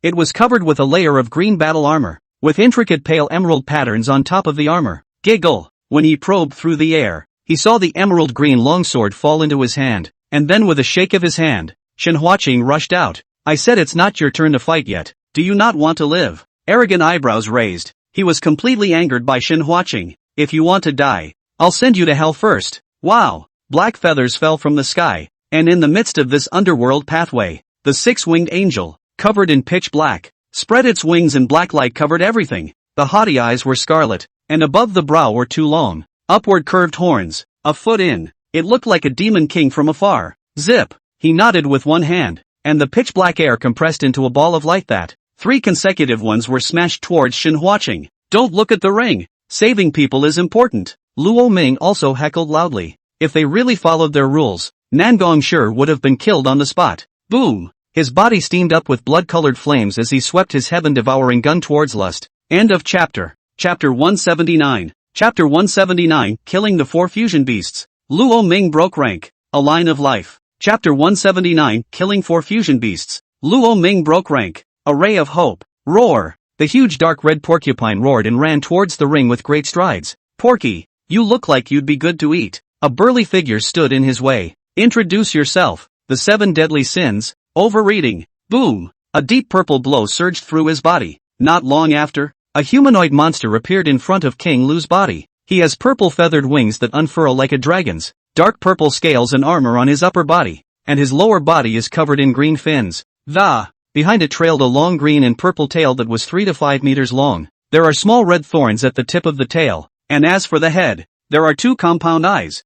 Speaker 1: It was covered with a layer of green battle armor, with intricate pale emerald patterns on top of the armor. Giggle! When he probed through the air, he saw the emerald green longsword fall into his hand, and then with a shake of his hand, Xinhuaqing rushed out. I said it's not your turn to fight yet. Do you not want to live? Arrogant eyebrows raised. He was completely angered by Xinhuaqing. If you want to die, I'll send you to hell first. Wow! Black feathers fell from the sky, and in the midst of this underworld pathway, the 6-winged angel, covered in pitch black, spread its wings and black light covered everything. The haughty eyes were scarlet, and above the brow were 2 long, upward curved horns, a foot in. It looked like a demon king from afar. Zip! He nodded with one hand, and the pitch black air compressed into a ball of light that 3 consecutive ones were smashed towards Xinhuaqing. Don't look at the ring. Saving people is important. Luo Ming also heckled loudly. If they really followed their rules, Nangongsher would have been killed on the spot. Boom! His body steamed up with blood-colored flames as he swept his heaven-devouring gun towards lust. End of chapter. Chapter 179. Chapter 179, Killing the 4 Fusion Beasts. Luo Ming broke rank. A line of life. Chapter 179, Killing 4 Fusion Beasts. Luo Ming broke rank. A ray of hope. Roar! The huge dark red porcupine roared and ran towards the ring with great strides. Porky, you look like you'd be good to eat. A burly figure stood in his way. Introduce yourself. The 7 deadly sins. Overeating. Boom! A deep purple glow surged through his body. Not long after, a humanoid monster appeared in front of King Lu's body. He has purple feathered wings that unfurl like a dragon's, dark purple scales and armor on his upper body, and his lower body is covered in green fins. Behind it trailed a long green and purple tail that was 3 to 5 meters long. There are small red thorns at the tip of the tail, and as for the head, there are 2 compound eyes.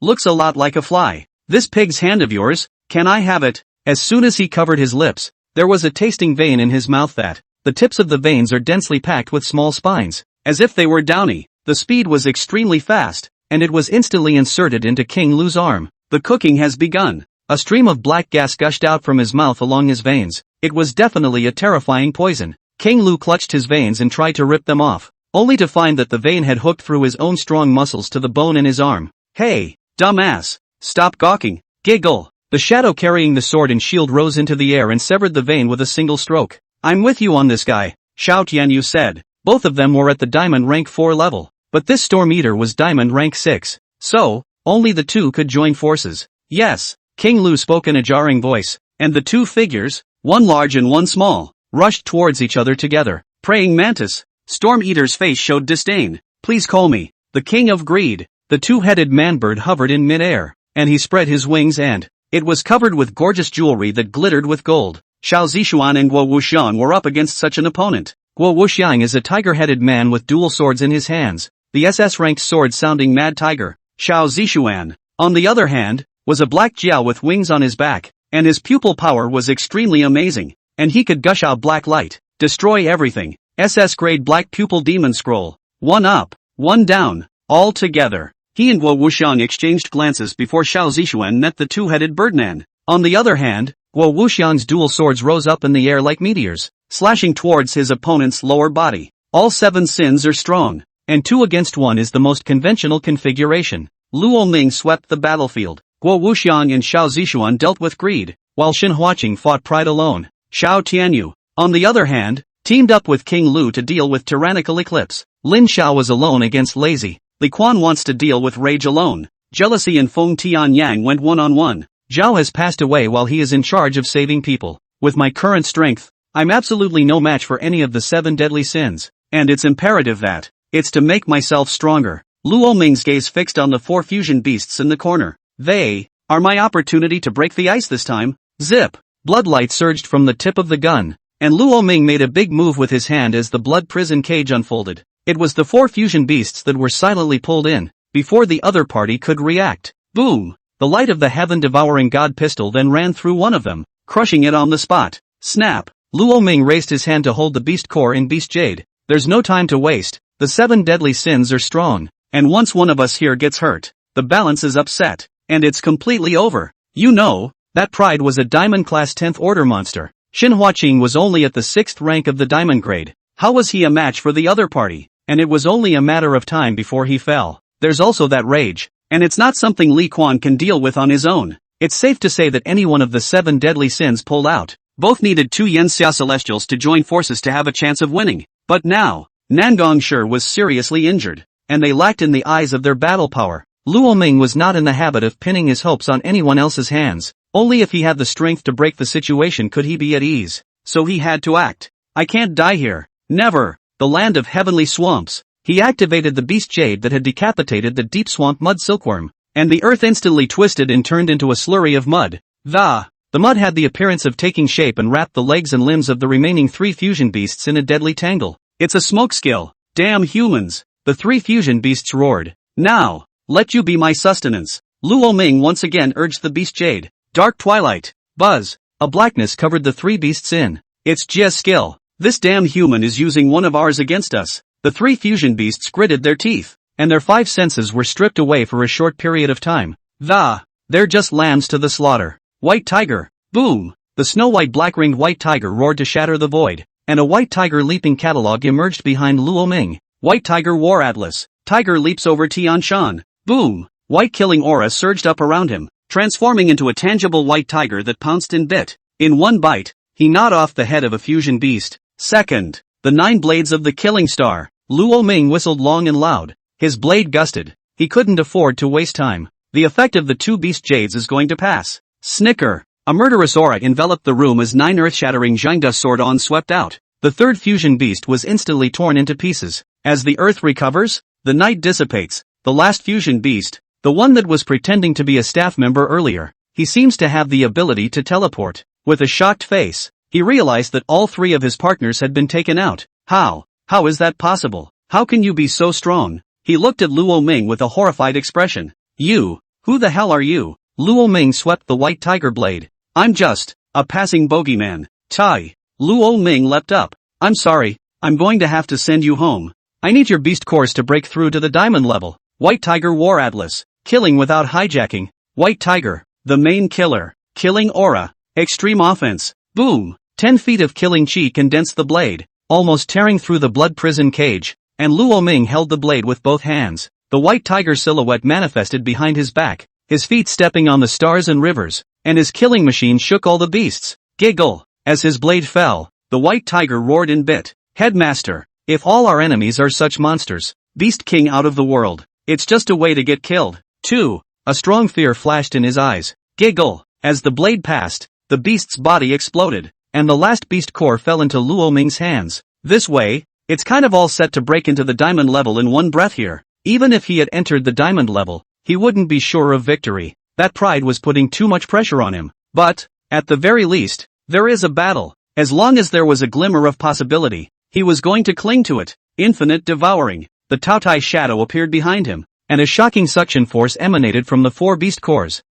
Speaker 1: Looks a lot like a fly. This pig's hand of yours, can I have it? As soon as he covered his lips, there was a tasting vein in his mouth that, the tips of the veins are densely packed with small spines, as if they were downy. The speed was extremely fast, and it was instantly inserted into King Lu's arm. The cooking has begun. A stream of black gas gushed out from his mouth along his veins. It was definitely a terrifying poison. King Lu clutched his veins and tried to rip them off, only to find that the vein had hooked through his own strong muscles to the bone in his arm. Hey, dumbass! Stop gawking! Giggle! The shadow carrying the sword and shield rose into the air and severed the vein with a single stroke. I'm with you on this guy, Xiao Tianyu said. Both of them were at the diamond rank 4 level, but this storm eater was diamond rank 6. So, only the 2 could join forces. Yes, King Lu spoke in a jarring voice, and the 2 figures, one large and one small, rushed towards each other together. Praying mantis. Storm Eater's face showed disdain. Please call me the King of Greed. The 2-headed man-bird hovered in mid-air, and he spread his wings and it was covered with gorgeous jewelry that glittered with gold. Xiao Zishuan and Guo Wuxiang were up against such an opponent. Guo Wuxiang is a tiger-headed man with dual swords in his hands, the SS-ranked sword sounding Mad Tiger. Xiao Zishuan, on the other hand, was a black Jiao with wings on his back, and his pupil power was extremely amazing, and he could gush out black light, destroy everything. SS-grade black pupil demon scroll. 1 up, 1 down, all together. He and Guo Wuxiang exchanged glances before Xiao Zishuan met the 2-headed birdman. On the other hand, Guo Wuxiang's dual swords rose up in the air like meteors, slashing towards his opponent's lower body. All 7 sins are strong, and 2 against 1 is the most conventional configuration. Luo Ming swept the battlefield. Guo Wuxiang and Xiao Zishuan dealt with greed, while Xinhuaqing fought pride alone. Xiao Tianyu, on the other hand, teamed up with King Lu to deal with tyrannical eclipse. Lin Xiao was alone against lazy. Li Quan wants to deal with rage alone. Jealousy and Feng Tianyang went one-on-one. Zhao has passed away while he is in charge of saving people. With my current strength, I'm absolutely no match for any of the 7 deadly sins. and it's imperative that it's to make myself stronger. Luo Ming's gaze fixed on the 4 fusion beasts in the corner. They are my opportunity to break the ice this time. Zip! Bloodlight surged from the tip of the gun, and Luo Ming made a big move with his hand as the blood prison cage unfolded. It was the 4 fusion beasts that were silently pulled in, before the other party could react. Boom! The light of the heaven-devouring god pistol then ran through one of them, crushing it on the spot. Snap! Luo Ming raised his hand to hold the beast core in beast jade. There's no time to waste. The 7 deadly sins are strong, and once one of us here gets hurt, the balance is upset, and it's completely over. You know, that pride was a diamond-class 10th order monster. Xinhua Qing was only at the 6th rank of the diamond grade. How was he a match for the other party? And it was only a matter of time before he fell. There's also that rage, and it's not something Li Quan can deal with on his own. It's safe to say that any one of the 7 deadly sins pulled out. Both needed 2 Yanxia Celestials to join forces to have a chance of winning. But now, Nangong Shi was seriously injured, and they lacked in the eyes of their battle power. Luo Ming was not in the habit of pinning his hopes on anyone else's hands. Only if he had the strength to break the situation could he be at ease. So he had to act. I can't die here. Never. The land of heavenly swamps. He activated the beast jade that had decapitated the deep swamp mud silkworm, and the earth instantly twisted and turned into a slurry of mud. The mud had the appearance of taking shape and wrapped the legs and limbs of the remaining 3 fusion beasts in a deadly tangle. It's a smoke skill. Damn humans. The 3 fusion beasts roared. Now, let you be my sustenance. Luo Ming once again urged the beast jade. Dark twilight. Buzz. A blackness covered the 3 beasts in. It's just skill. This damn human is using one of ours against us. The 3 fusion beasts gritted their teeth, and their 5 senses were stripped away for a short period of time. They're just lambs to the slaughter. White tiger. Boom! The snow-white black-ringed white tiger roared to shatter the void, and a white tiger leaping catalog emerged behind Luo Ming. White tiger war atlas. Tiger leaps over Tian Shan. Boom! White killing aura surged up around him, transforming into a tangible white tiger that pounced and bit. In one bite, he gnawed off the head of a fusion beast. Second, the 9 blades of the killing star. Luo Ming whistled long and loud. His blade gusted. He couldn't afford to waste time. The effect of the 2 beast jades is going to pass. Snicker. A murderous aura enveloped the room as 9 earth-shattering Zhangda sword-on swept out. The 3rd fusion beast was instantly torn into pieces. As the earth recovers, the night dissipates. The last fusion beast, the one that was pretending to be a staff member earlier, he seems to have the ability to teleport. With a shocked face, he realized that all 3 of his partners had been taken out. How is that possible? How can you be so strong? He looked at Luo Ming with a horrified expression. Who the hell are you? Luo Ming swept the white tiger blade. I'm just a passing bogeyman. Tai. Luo Ming leapt up. I'm sorry, I'm going to have to send you home. I need your beast cores to break through to the diamond level. White tiger war atlas. Killing without hijacking. White tiger, the main killer. Killing aura. Extreme offense. Boom. 10 feet of killing chi condensed the blade, almost tearing through the blood prison cage, and Luo Ming held the blade with both hands. The white tiger silhouette manifested behind his back, his feet stepping on the stars and rivers, and his killing machine shook all the beasts. Giggle. As his blade fell, the white tiger roared and bit. Headmaster, if all our enemies are such monsters, Beast King out of the world, it's just a way to get killed. 2. A strong fear flashed in his eyes. Giggle. As the blade passed, the beast's body exploded, and the last beast core fell into Luo Ming's hands. This way, it's kind of all set to break into the diamond level in one breath here. Even if he had entered the diamond level, he wouldn't be sure of victory. That pride was putting too much pressure on him. But, at the very least, there is a battle. As long as there was a glimmer of possibility, he was going to cling to it. Infinite devouring. The Taotai shadow appeared behind him, and a shocking suction force emanated from the 4 beast cores.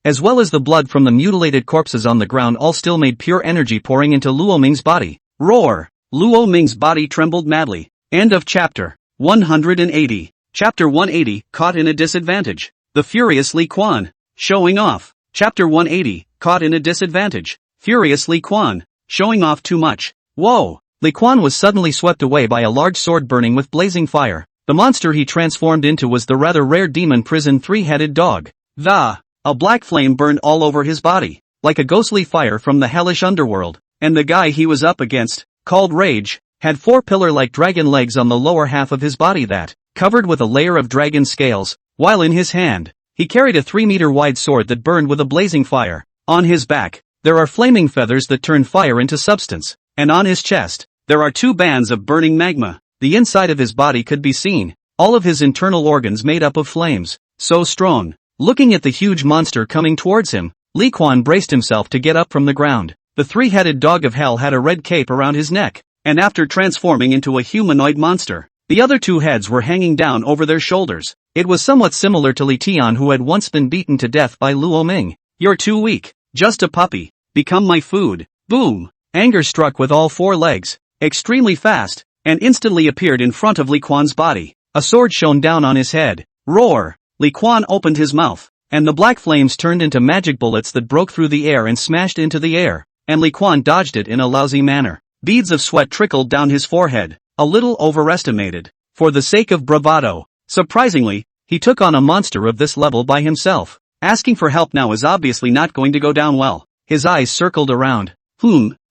Speaker 1: As well as the blood from the mutilated corpses on the ground all still made pure energy pouring into Luo Ming's body. Roar! Luo Ming's body trembled madly. End of chapter 180. Chapter 180, caught in a disadvantage. The furious Li Quan. Showing off. Chapter 180, caught in a disadvantage. Furious Li Quan. Showing off too much. Whoa! Li Quan was suddenly swept away by a large sword burning with blazing fire. The monster he transformed into was the rather rare demon prison 3-headed dog. A black flame burned all over his body, like a ghostly fire from the hellish underworld, and the guy he was up against, called Rage, had 4 pillar-like dragon legs on the lower half of his body that, covered with a layer of dragon scales, while in his hand, he carried a 3-meter-wide sword that burned with a blazing fire. On his back, there are flaming feathers that turn fire into substance, and on his chest, there are two bands of burning magma. The inside of his body could be seen, all of his internal organs made up of flames, so strong. Looking at the huge monster coming towards him, Li Quan braced himself to get up from the ground. The three-headed dog of hell had a red cape around his neck, and after transforming into a humanoid monster, the other two heads were hanging down over their shoulders. It was somewhat similar to Li Tian, who had once been beaten to death by Luo Ming. "You're too weak. Just a puppy. Become my food." Boom! Anger struck with all four legs, extremely fast, and instantly appeared in front of Li Quan's body. A sword shone down on his head. Roar! Li Quan opened his mouth, and the black flames turned into magic bullets that broke through the air and smashed into the air, and Li Quan dodged it in a lousy manner. Beads of sweat trickled down his forehead, a little overestimated. For the sake of bravado, surprisingly, he took on a monster of this level by himself. Asking for help now is obviously not going to go down well. His eyes circled around.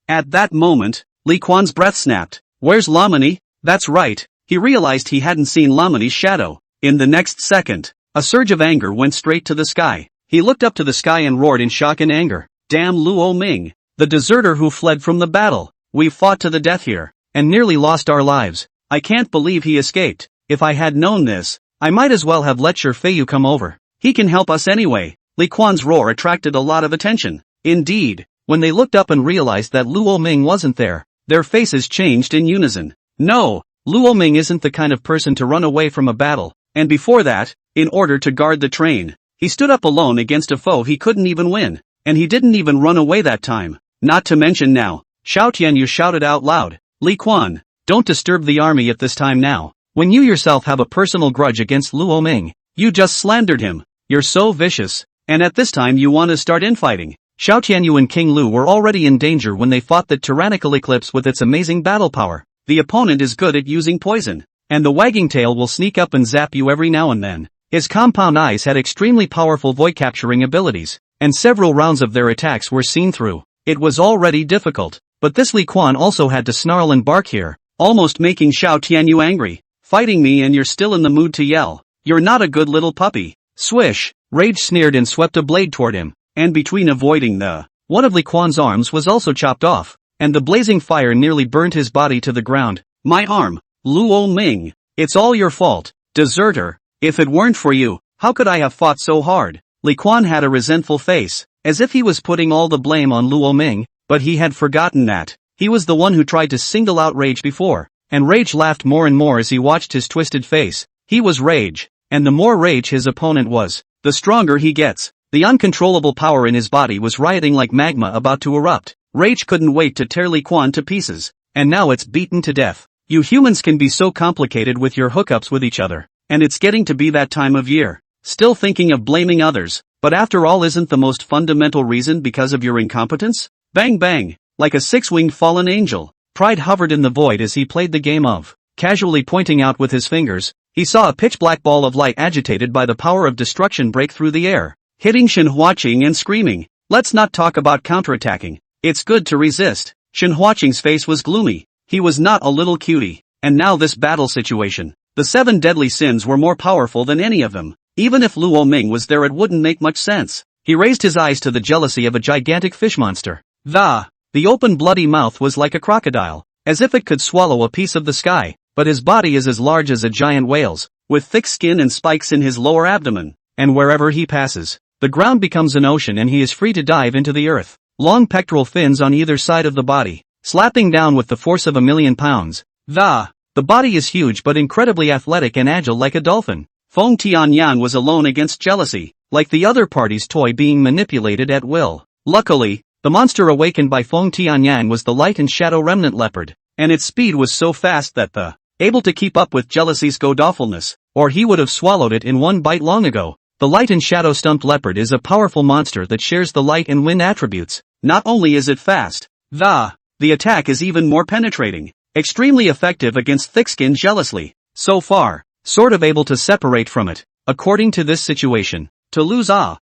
Speaker 1: At that moment, Li Quan's breath snapped. "Where's Lamani?" That's right, he realized he hadn't seen Lamani's shadow. In the next second, a surge of anger went straight to the sky. He looked up to the sky and roared in shock and anger. "Damn Luo Ming, the deserter who fled from the battle. We've fought to the death here, and nearly lost our lives. I can't believe he escaped. If I had known this, I might as well have let Feiyu come over. He can help us anyway." Li Quan's roar attracted a lot of attention. Indeed, when they looked up and realized that Luo Ming wasn't there, their faces changed in unison. No, Luo Ming isn't the kind of person to run away from a battle, and before that, in order to guard the train, he stood up alone against a foe he couldn't even win, and he didn't even run away that time. Not to mention now, Xiao Tianyu shouted out loud, "Li Quan, don't disturb the army at this time now. When you yourself have a personal grudge against Luo Ming, you just slandered him. You're so vicious, and at this time you want to start infighting." Xiao Tianyu and King Lu were already in danger when they fought that tyrannical eclipse with its amazing battle power. The opponent is good at using poison, and the wagging tail will sneak up and zap you every now and then. His compound eyes had extremely powerful void-capturing abilities, and several rounds of their attacks were seen through. It was already difficult, but this Li Quan also had to snarl and bark here, almost making Xiao Tianyu angry. "Fighting me and you're still in the mood to yell. You're not a good little puppy." Swish! Rage sneered and swept a blade toward him, and between avoiding one of Li Quan's arms was also chopped off, and the blazing fire nearly burnt his body to the ground. "My arm, Luo Ming, it's all your fault, deserter. If it weren't for you, how could I have fought so hard?" Li Quan had a resentful face, as if he was putting all the blame on Luo Ming, but he had forgotten that he was the one who tried to single out Rage before, and Rage laughed more and more as he watched his twisted face. He was Rage, and the more Rage his opponent was, the stronger he gets. The uncontrollable power in his body was rioting like magma about to erupt. Rage couldn't wait to tear Li Quan to pieces, and now it's beaten to death. You humans can be so complicated with your hookups with each other, and it's getting to be that time of year. Still thinking of blaming others, but after all, isn't the most fundamental reason because of your incompetence? Bang bang, like a six-winged fallen angel. Pride hovered in the void as he played the game of, casually pointing out with his fingers. He saw a pitch-black ball of light agitated by the power of destruction break through the air, hitting Shenhuaqing and screaming, "Let's not talk about counterattacking. It's good to resist." Shenhuaqing's face was gloomy. He was not a little cutie. And now this battle situation. The 7 deadly sins were more powerful than any of them. Even if Luo Ming was there, it wouldn't make much sense. He raised his eyes to the jealousy of a gigantic fish monster. The open bloody mouth was like a crocodile, as if it could swallow a piece of the sky, but his body is as large as a giant whale's, with thick skin and spikes in his lower abdomen, and wherever he passes, the ground becomes an ocean and he is free to dive into the earth. Long pectoral fins on either side of the body, slapping down with the force of 1,000,000 pounds. The body is huge but incredibly athletic and agile like a dolphin. Feng Tianyan was alone against jealousy, like the other party's toy being manipulated at will. Luckily, the monster awakened by Feng Tianyan was the light and shadow remnant leopard, and its speed was so fast that able to keep up with jealousy's godawfulness, or he would have swallowed it in one bite long ago. The light and shadow stumped leopard is a powerful monster that shares the light and wind attributes. Not only is it fast, the attack is even more penetrating, extremely effective against thick-skinned jealousy. So far, sort of able to separate from it. According to this situation, to lose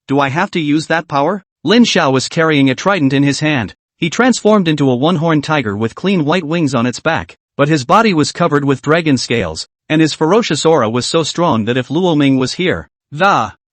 Speaker 1: do I have to use that power? Lin Xiao was carrying a trident in his hand. He transformed into a one-horned tiger with clean white wings on its back, but his body was covered with dragon scales, and his ferocious aura was so strong that if Luo Ming was here,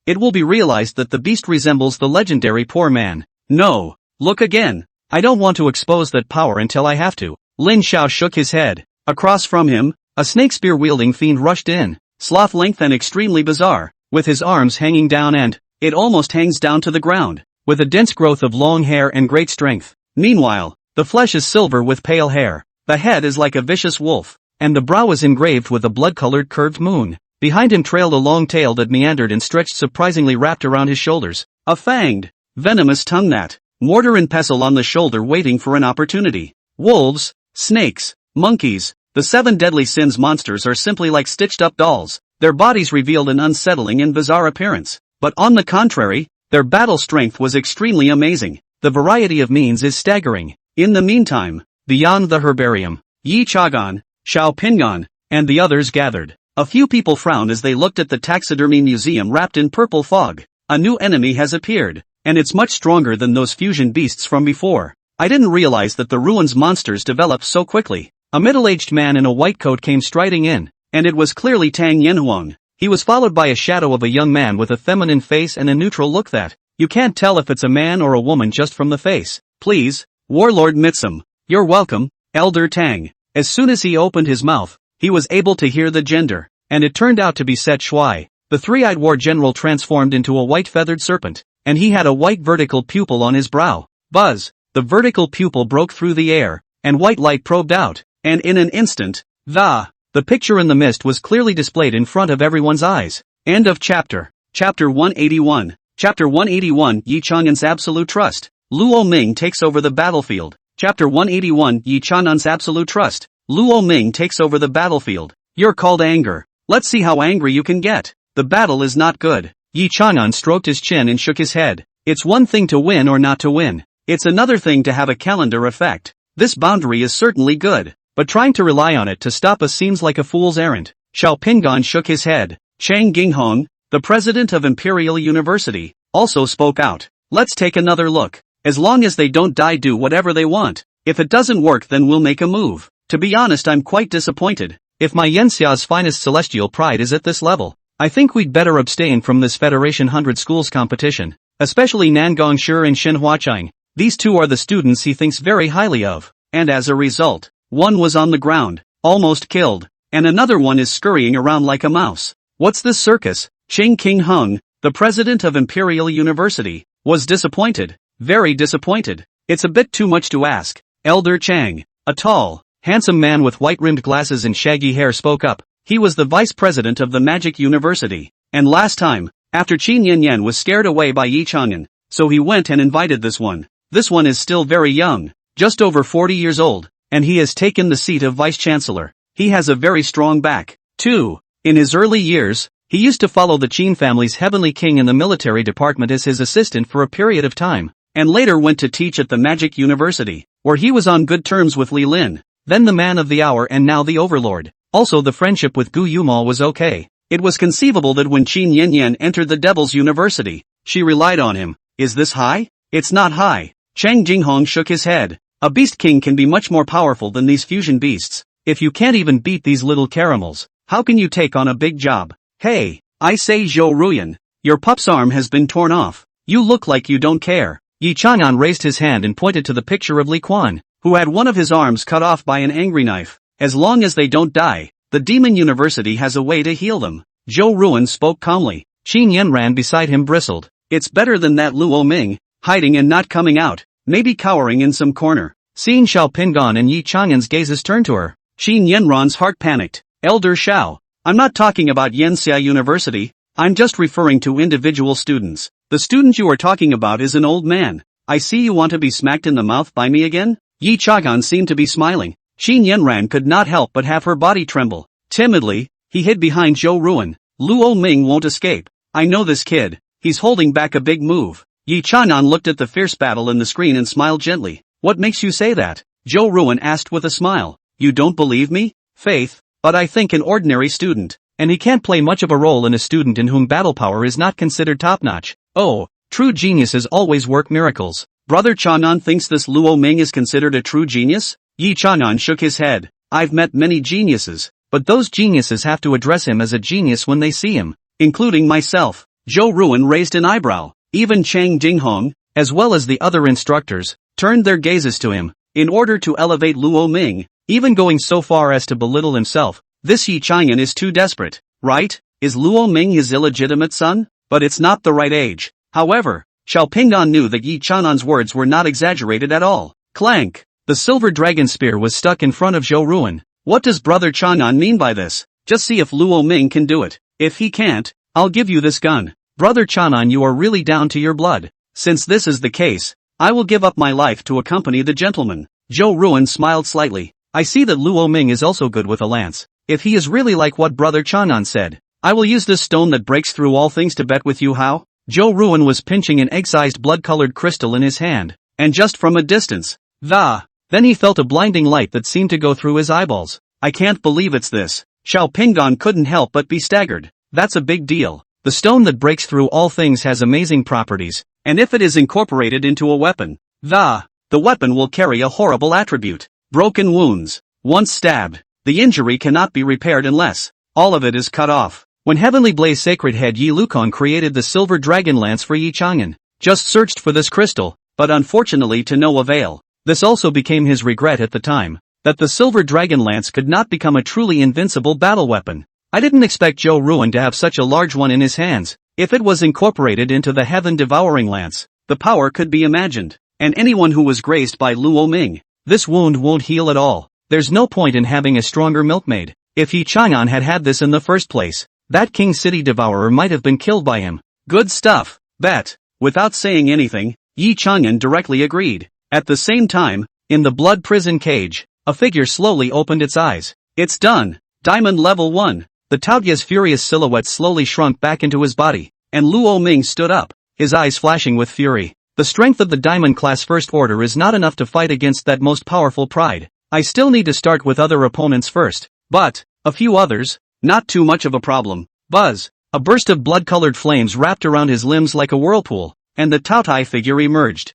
Speaker 1: it will be realized that the beast resembles the legendary poor man. No, look again. I don't want to expose that power until I have to. Lin Xiao shook his head. Across from him, a snake spear-wielding fiend rushed in, sloth-length and extremely bizarre, with his arms hanging down and, it almost hangs down to the ground, with a dense growth of long hair and great strength. Meanwhile, the flesh is silver with pale hair, the head is like a vicious wolf, and the brow is engraved with a blood-colored curved moon. Behind him trailed a long tail that meandered and stretched surprisingly wrapped around his shoulders, a fanged, venomous tongue that, mortar and pestle on the shoulder waiting for an opportunity. Wolves, snakes, monkeys, the 7 deadly sins monsters are simply like stitched-up dolls. Their bodies revealed an unsettling and bizarre appearance, but on the contrary, their battle strength was extremely amazing. The variety of means is staggering. In the meantime, beyond the herbarium, Yi Chagan, Xiao Pingan, and the others gathered. A few people frowned as they looked at the taxidermy museum wrapped in purple fog. A new enemy has appeared, and it's much stronger than those fusion beasts from before. I didn't realize that the ruins monsters develop so quickly. A middle-aged man in a white coat came striding in, and it was clearly Tang Yanhuang. He was followed by a shadow of a young man with a feminine face and a neutral look that, you can't tell if it's a man or a woman just from the face. Please, Warlord Mitsum. You're welcome, Elder Tang. As soon as he opened his mouth, he was able to hear the gender, and it turned out to be Set Shui. The three-eyed war general transformed into a white feathered serpent, and he had a white vertical pupil on his brow. Buzz! The vertical pupil broke through the air, and white light probed out, and in an instant, the picture in the mist was clearly displayed in front of everyone's eyes. End of chapter. Chapter 181. Chapter 181 Yi Chang'an's Absolute Trust. Luo Ming takes over the battlefield. Chapter 181 Yi Chang'an's Absolute Trust. Luo Ming takes over the battlefield. You're called anger. Let's see how angry you can get. The battle is not good. Yi Chang'an stroked his chin and shook his head. It's one thing to win or not to win. It's another thing to have a calendar effect. This boundary is certainly good, but trying to rely on it to stop us seems like a fool's errand. Xiao Pingan shook his head. Chang Ginghong, the president of Imperial University, also spoke out. Let's take another look. As long as they don't die, do whatever they want. If it doesn't work, then we'll make a move. To be honest, I'm quite disappointed. If my Yanxia's finest celestial pride is at this level, I think we'd better abstain from this Federation 100 Schools competition, especially Nangong Shi and Shin Huachang. These two are the students he thinks very highly of, and as a result, one was on the ground, almost killed, and another one is scurrying around like a mouse. What's this circus? Ching King Hung, the president of Imperial University, was disappointed, very disappointed. It's a bit too much to ask. Elder Chang, a tall, handsome man with white-rimmed glasses and shaggy hair, spoke up. He was the vice president of the Magic University, and last time, after Qin Yanyan was scared away by Yi Chang'an, so he went and invited this one. This one is still very young, just over 40 years old, and he has taken the seat of vice-chancellor. He has a very strong back, too. In his early years, he used to follow the Qin family's heavenly king in the military department as his assistant for a period of time, and later went to teach at the Magic University, where he was on good terms with Li Lin, then the man of the hour and now the overlord. Also, the friendship with Gu Yumal was okay. It was conceivable that when Qin Yanyan entered the Devil's University, she relied on him. Is this high? It's not high. Chang Jinghong shook his head. A beast king can be much more powerful than these fusion beasts. If you can't even beat these little caramels, how can you take on a big job? Hey, I say Zhou Ruyan, your pup's arm has been torn off. You look like you don't care. Yi Chang'an raised his hand and pointed to the picture of Li Quan, who had one of his arms cut off by an angry knife. As long as they don't die, the Demon University has a way to heal them. Zhou Ruan spoke calmly. Qin Yanran beside him bristled. It's better than that Luo Ming, hiding and not coming out, maybe cowering in some corner. Seeing Xiao Pingan and Yi Chang'an's gazes turned to her, Qin Yanran's heart panicked. Elder Xiao, I'm not talking about Yanxia University, I'm just referring to individual students. The student you are talking about is an old man. I see you want to be smacked in the mouth by me again? Yi Chang'an seemed to be smiling. Qin Yanran could not help but have her body tremble. Timidly, he hid behind Zhou Ruan. Luo Ming won't escape. I know this kid. He's holding back a big move. Yi Chang'an looked at the fierce battle in the screen and smiled gently. What makes you say that? Zhou Ruan asked with a smile. You don't believe me? Faith, but I think an ordinary student, and he can't play much of a role in a student in whom battle power is not considered top-notch. Oh, true geniuses always work miracles. Brother Chang'an thinks this Luo Ming is considered a true genius? Yi Chang'an shook his head. I've met many geniuses, but those geniuses have to address him as a genius when they see him, including myself. Zhou Ruan raised an eyebrow. Even Chang Jinghong, as well as the other instructors, turned their gazes to him. in order to elevate Luo Ming, even going so far as to belittle himself. This Yi Chang'an is too desperate, right? Is Luo Ming his illegitimate son? But it's not the right age. However, Xiao Pingdan knew that Yi Chang'an's words were not exaggerated at all. Clank! The silver dragon spear was stuck in front of Zhou Ruan. What does Brother Chang'an mean by this? Just see if Luo Ming can do it. If he can't, I'll give you this gun. Brother Chang'an, you are really down to your blood. Since this is the case, I will give up my life to accompany the gentleman. Zhou Ruan smiled slightly. I see that Luo Ming is also good with a lance. If he is really like what Brother Chang'an said, I will use this stone that breaks through all things to bet with you how? Zhou Ruan was pinching an egg-sized blood-colored crystal in his hand, and just from a distance, then he felt a blinding light that seemed to go through his eyeballs. I can't believe it's this. Xiao Pingdan couldn't help but be staggered. That's a big deal. The stone that breaks through all things has amazing properties, and if it is incorporated into a weapon, the weapon will carry a horrible attribute. Broken wounds. Once stabbed, the injury cannot be repaired unless all of it is cut off. When Heavenly Blaze Sacred Head Yi Lukong created the silver dragon lance for Yi Chang'an, just searched for this crystal, but unfortunately to no avail. This also became his regret at the time, that the silver dragon lance could not become a truly invincible battle weapon. I didn't expect Zhou Ruan to have such a large one in his hands. If it was incorporated into the heaven-devouring lance, the power could be imagined. And anyone who was grazed by Luo Ming, this wound won't heal at all. There's no point in having a stronger milkmaid. If Yi Chang'an had had this in the first place, that King City Devourer might have been killed by him. Good stuff. Bet. Without saying anything, Yi Chang'an directly agreed. At the same time, in the blood prison cage, a figure slowly opened its eyes. It's done. Diamond level 1. The Taotia's furious silhouette slowly shrunk back into his body, and Luo Ming stood up, his eyes flashing with fury. The strength of the Diamond class First Order is not enough to fight against that most powerful pride. I still need to start with other opponents first. But, a few others, not too much of a problem. Buzz! A burst of blood-colored flames wrapped around his limbs like a whirlpool, and the Taotai figure emerged.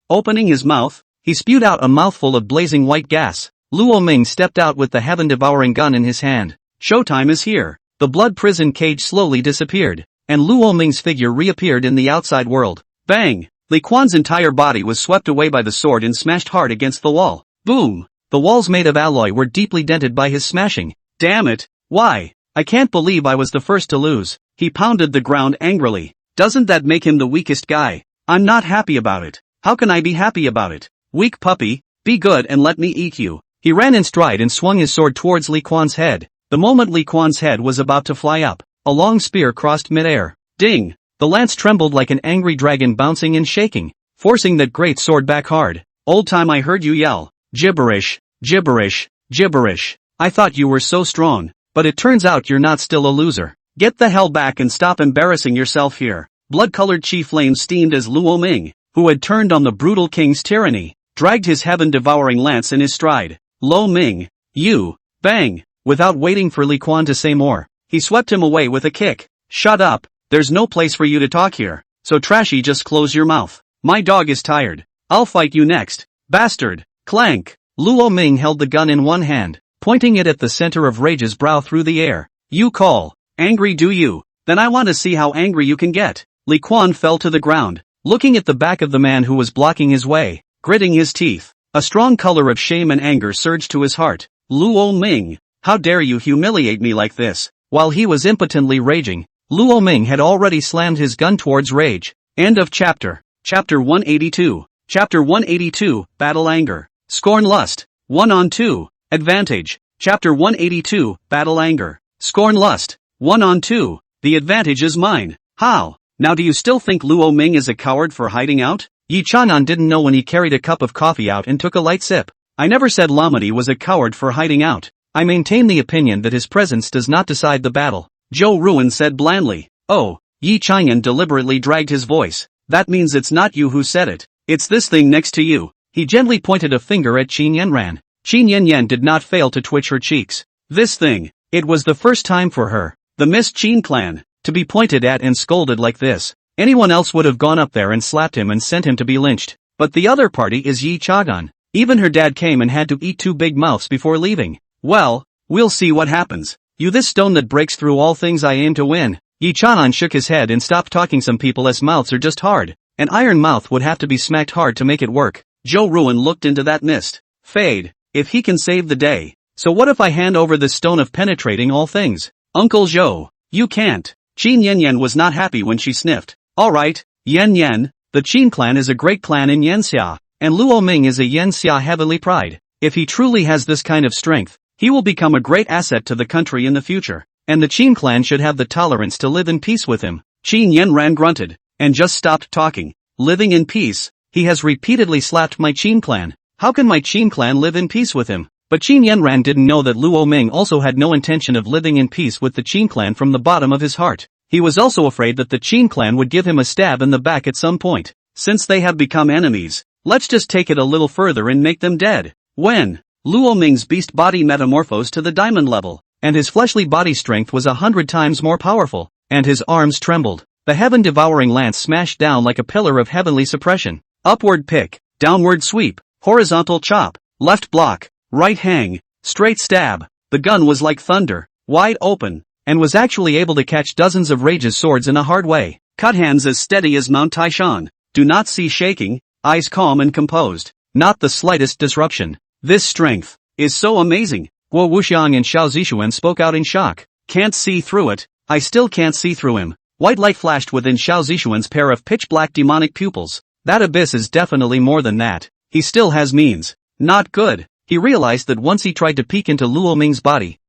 Speaker 1: Opening his mouth, he spewed out a mouthful of blazing white gas. Luo Ming stepped out with the heaven-devouring gun in his hand. Showtime is here. The blood prison cage slowly disappeared, and Luo Ming's figure reappeared in the outside world. Bang! Li Quan's entire body was swept away by the sword and smashed hard against the wall. Boom! The walls made of alloy were deeply dented by his smashing. Damn it! Why? I can't believe I was the first to lose. He pounded the ground angrily. Doesn't that make him the weakest guy? I'm not happy about it. How can I be happy about it? Weak puppy, be good and let me eat you. He ran in stride and swung his sword towards Li Quan's head. The moment Li Quan's head was about to fly up, a long spear crossed mid-air. Ding! The lance trembled like an angry dragon bouncing and shaking, forcing that great sword back hard. Old time I heard you yell. Gibberish, gibberish, gibberish. I thought you were so strong, but it turns out you're not still a loser. Get the hell back and stop embarrassing yourself here. Blood-colored chi flames steamed as Luo Ming, who had turned on the brutal king's tyranny, dragged his heaven-devouring lance in his stride. Lo Ming, you, bang! Without waiting for Li Quan to say more, he swept him away with a kick. Shut up, there's no place for you to talk here, so trashy just close your mouth. My dog is tired. I'll fight you next. Bastard! Clank! Luo Ming held the gun in one hand, pointing it at the center of Rage's brow through the air. You call. Angry do you? Then I want to see how angry you can get. Li Quan fell to the ground, looking at the back of the man who was blocking his way, gritting his teeth. A strong color of shame and anger surged to his heart. Luo Ming, how dare you humiliate me like this? While he was impotently raging, Luo Ming had already slammed his gun towards Rage. End of chapter. Chapter 182. Chapter 182, Battle Anger. Scorn Lust. 1 on 2. Advantage. Chapter 182, Battle Anger. Scorn Lust. 1 on 2. The advantage is mine. How? Now do you still think Luo Ming is a coward for hiding out? Yi Chang'an didn't know when he carried a cup of coffee out and took a light sip. I never said Lamadi was a coward for hiding out. I maintain the opinion that his presence does not decide the battle. Zhou Ruan said blandly. Oh, Yi Chang'an deliberately dragged his voice. That means it's not you who said it. It's this thing next to you. He gently pointed a finger at Qin Yanran. Qin Yanyan did not fail to twitch her cheeks. This thing. It was the first time for her, the Miss Qin clan, to be pointed at and scolded like this. Anyone else would have gone up there and slapped him and sent him to be lynched. But the other party is Yi Chang'an. Even her dad came and had to eat 2 big mouths before leaving. Well, we'll see what happens. You this stone that breaks through all things I aim to win. Yi Chang'an shook his head and stopped talking. Some people's mouths are just hard. An iron mouth would have to be smacked hard to make it work. Zhou Ruan looked into that mist. Fade. If he can save the day. So what if I hand over this stone of penetrating all things? Uncle Zhou. You can't. Qin Yanyan was not happy when she sniffed. Alright, Yan Yan, the Qin clan is a great clan in Yanxia, and Luo Ming is a Yanxia heavenly pride. If he truly has this kind of strength, he will become a great asset to the country in the future, and the Qin clan should have the tolerance to live in peace with him. Qin Yanran grunted, and just stopped talking. Living in peace? He has repeatedly slapped my Qin clan. How can my Qin clan live in peace with him? But Qin Yanran didn't know that Luo Ming also had no intention of living in peace with the Qin clan from the bottom of his heart. He was also afraid that the Qin clan would give him a stab in the back at some point. Since they have become enemies, let's just take it a little further and make them dead. When Luo Ming's beast body metamorphosed to the diamond level, and his fleshly body strength was 100 times more powerful, and his arms trembled, the heaven-devouring lance smashed down like a pillar of heavenly suppression. Upward pick, downward sweep, horizontal chop, left block, right hang, straight stab. The gun was like thunder, wide open, and was actually able to catch dozens of Rage's swords in a hard way. Cut hands as steady as Mount Taishan. Do not see shaking, eyes calm and composed. Not the slightest disruption. This strength is so amazing. Guo Wuxiang and Xiao Zishuan spoke out in shock. Can't see through it. I still can't see through him. White light flashed within Xiao Zishuan's pair of pitch-black demonic pupils. That abyss is definitely more than that. He still has means. Not good. He realized that once he tried to peek into Luo Ming's body.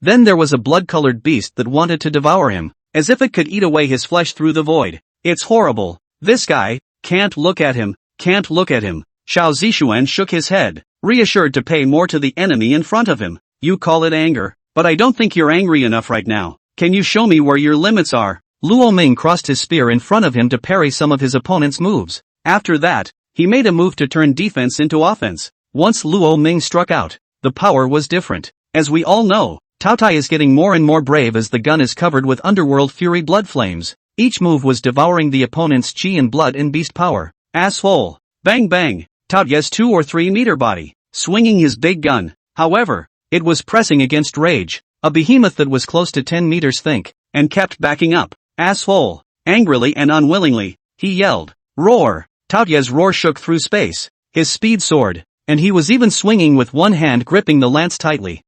Speaker 1: Then there was a blood-colored beast that wanted to devour him, as if it could eat away his flesh through the void. It's horrible. This guy, can't look at him, can't look at him. Xiao Zishuan shook his head, reassured to pay more to the enemy in front of him. You call it anger, but I don't think you're angry enough right now. Can you show me where your limits are? Luo Ming crossed his spear in front of him to parry some of his opponent's moves. After that, he made a move to turn defense into offense. Once Luo Ming struck out, the power was different. As we all know, Tao Tai is getting more and more brave as the gun is covered with underworld fury blood flames. Each move was devouring the opponent's chi and blood in beast power. Asshole. Bang bang. Tao Tai's 2 or 3 meter body, swinging his big gun. However, it was pressing against Rage, a behemoth that was close to 10 meters thick, and kept backing up. Asshole. Angrily and unwillingly, he yelled. Roar. Tao Tai's roar shook through space. His speed soared, and he was even swinging with one hand gripping the lance tightly.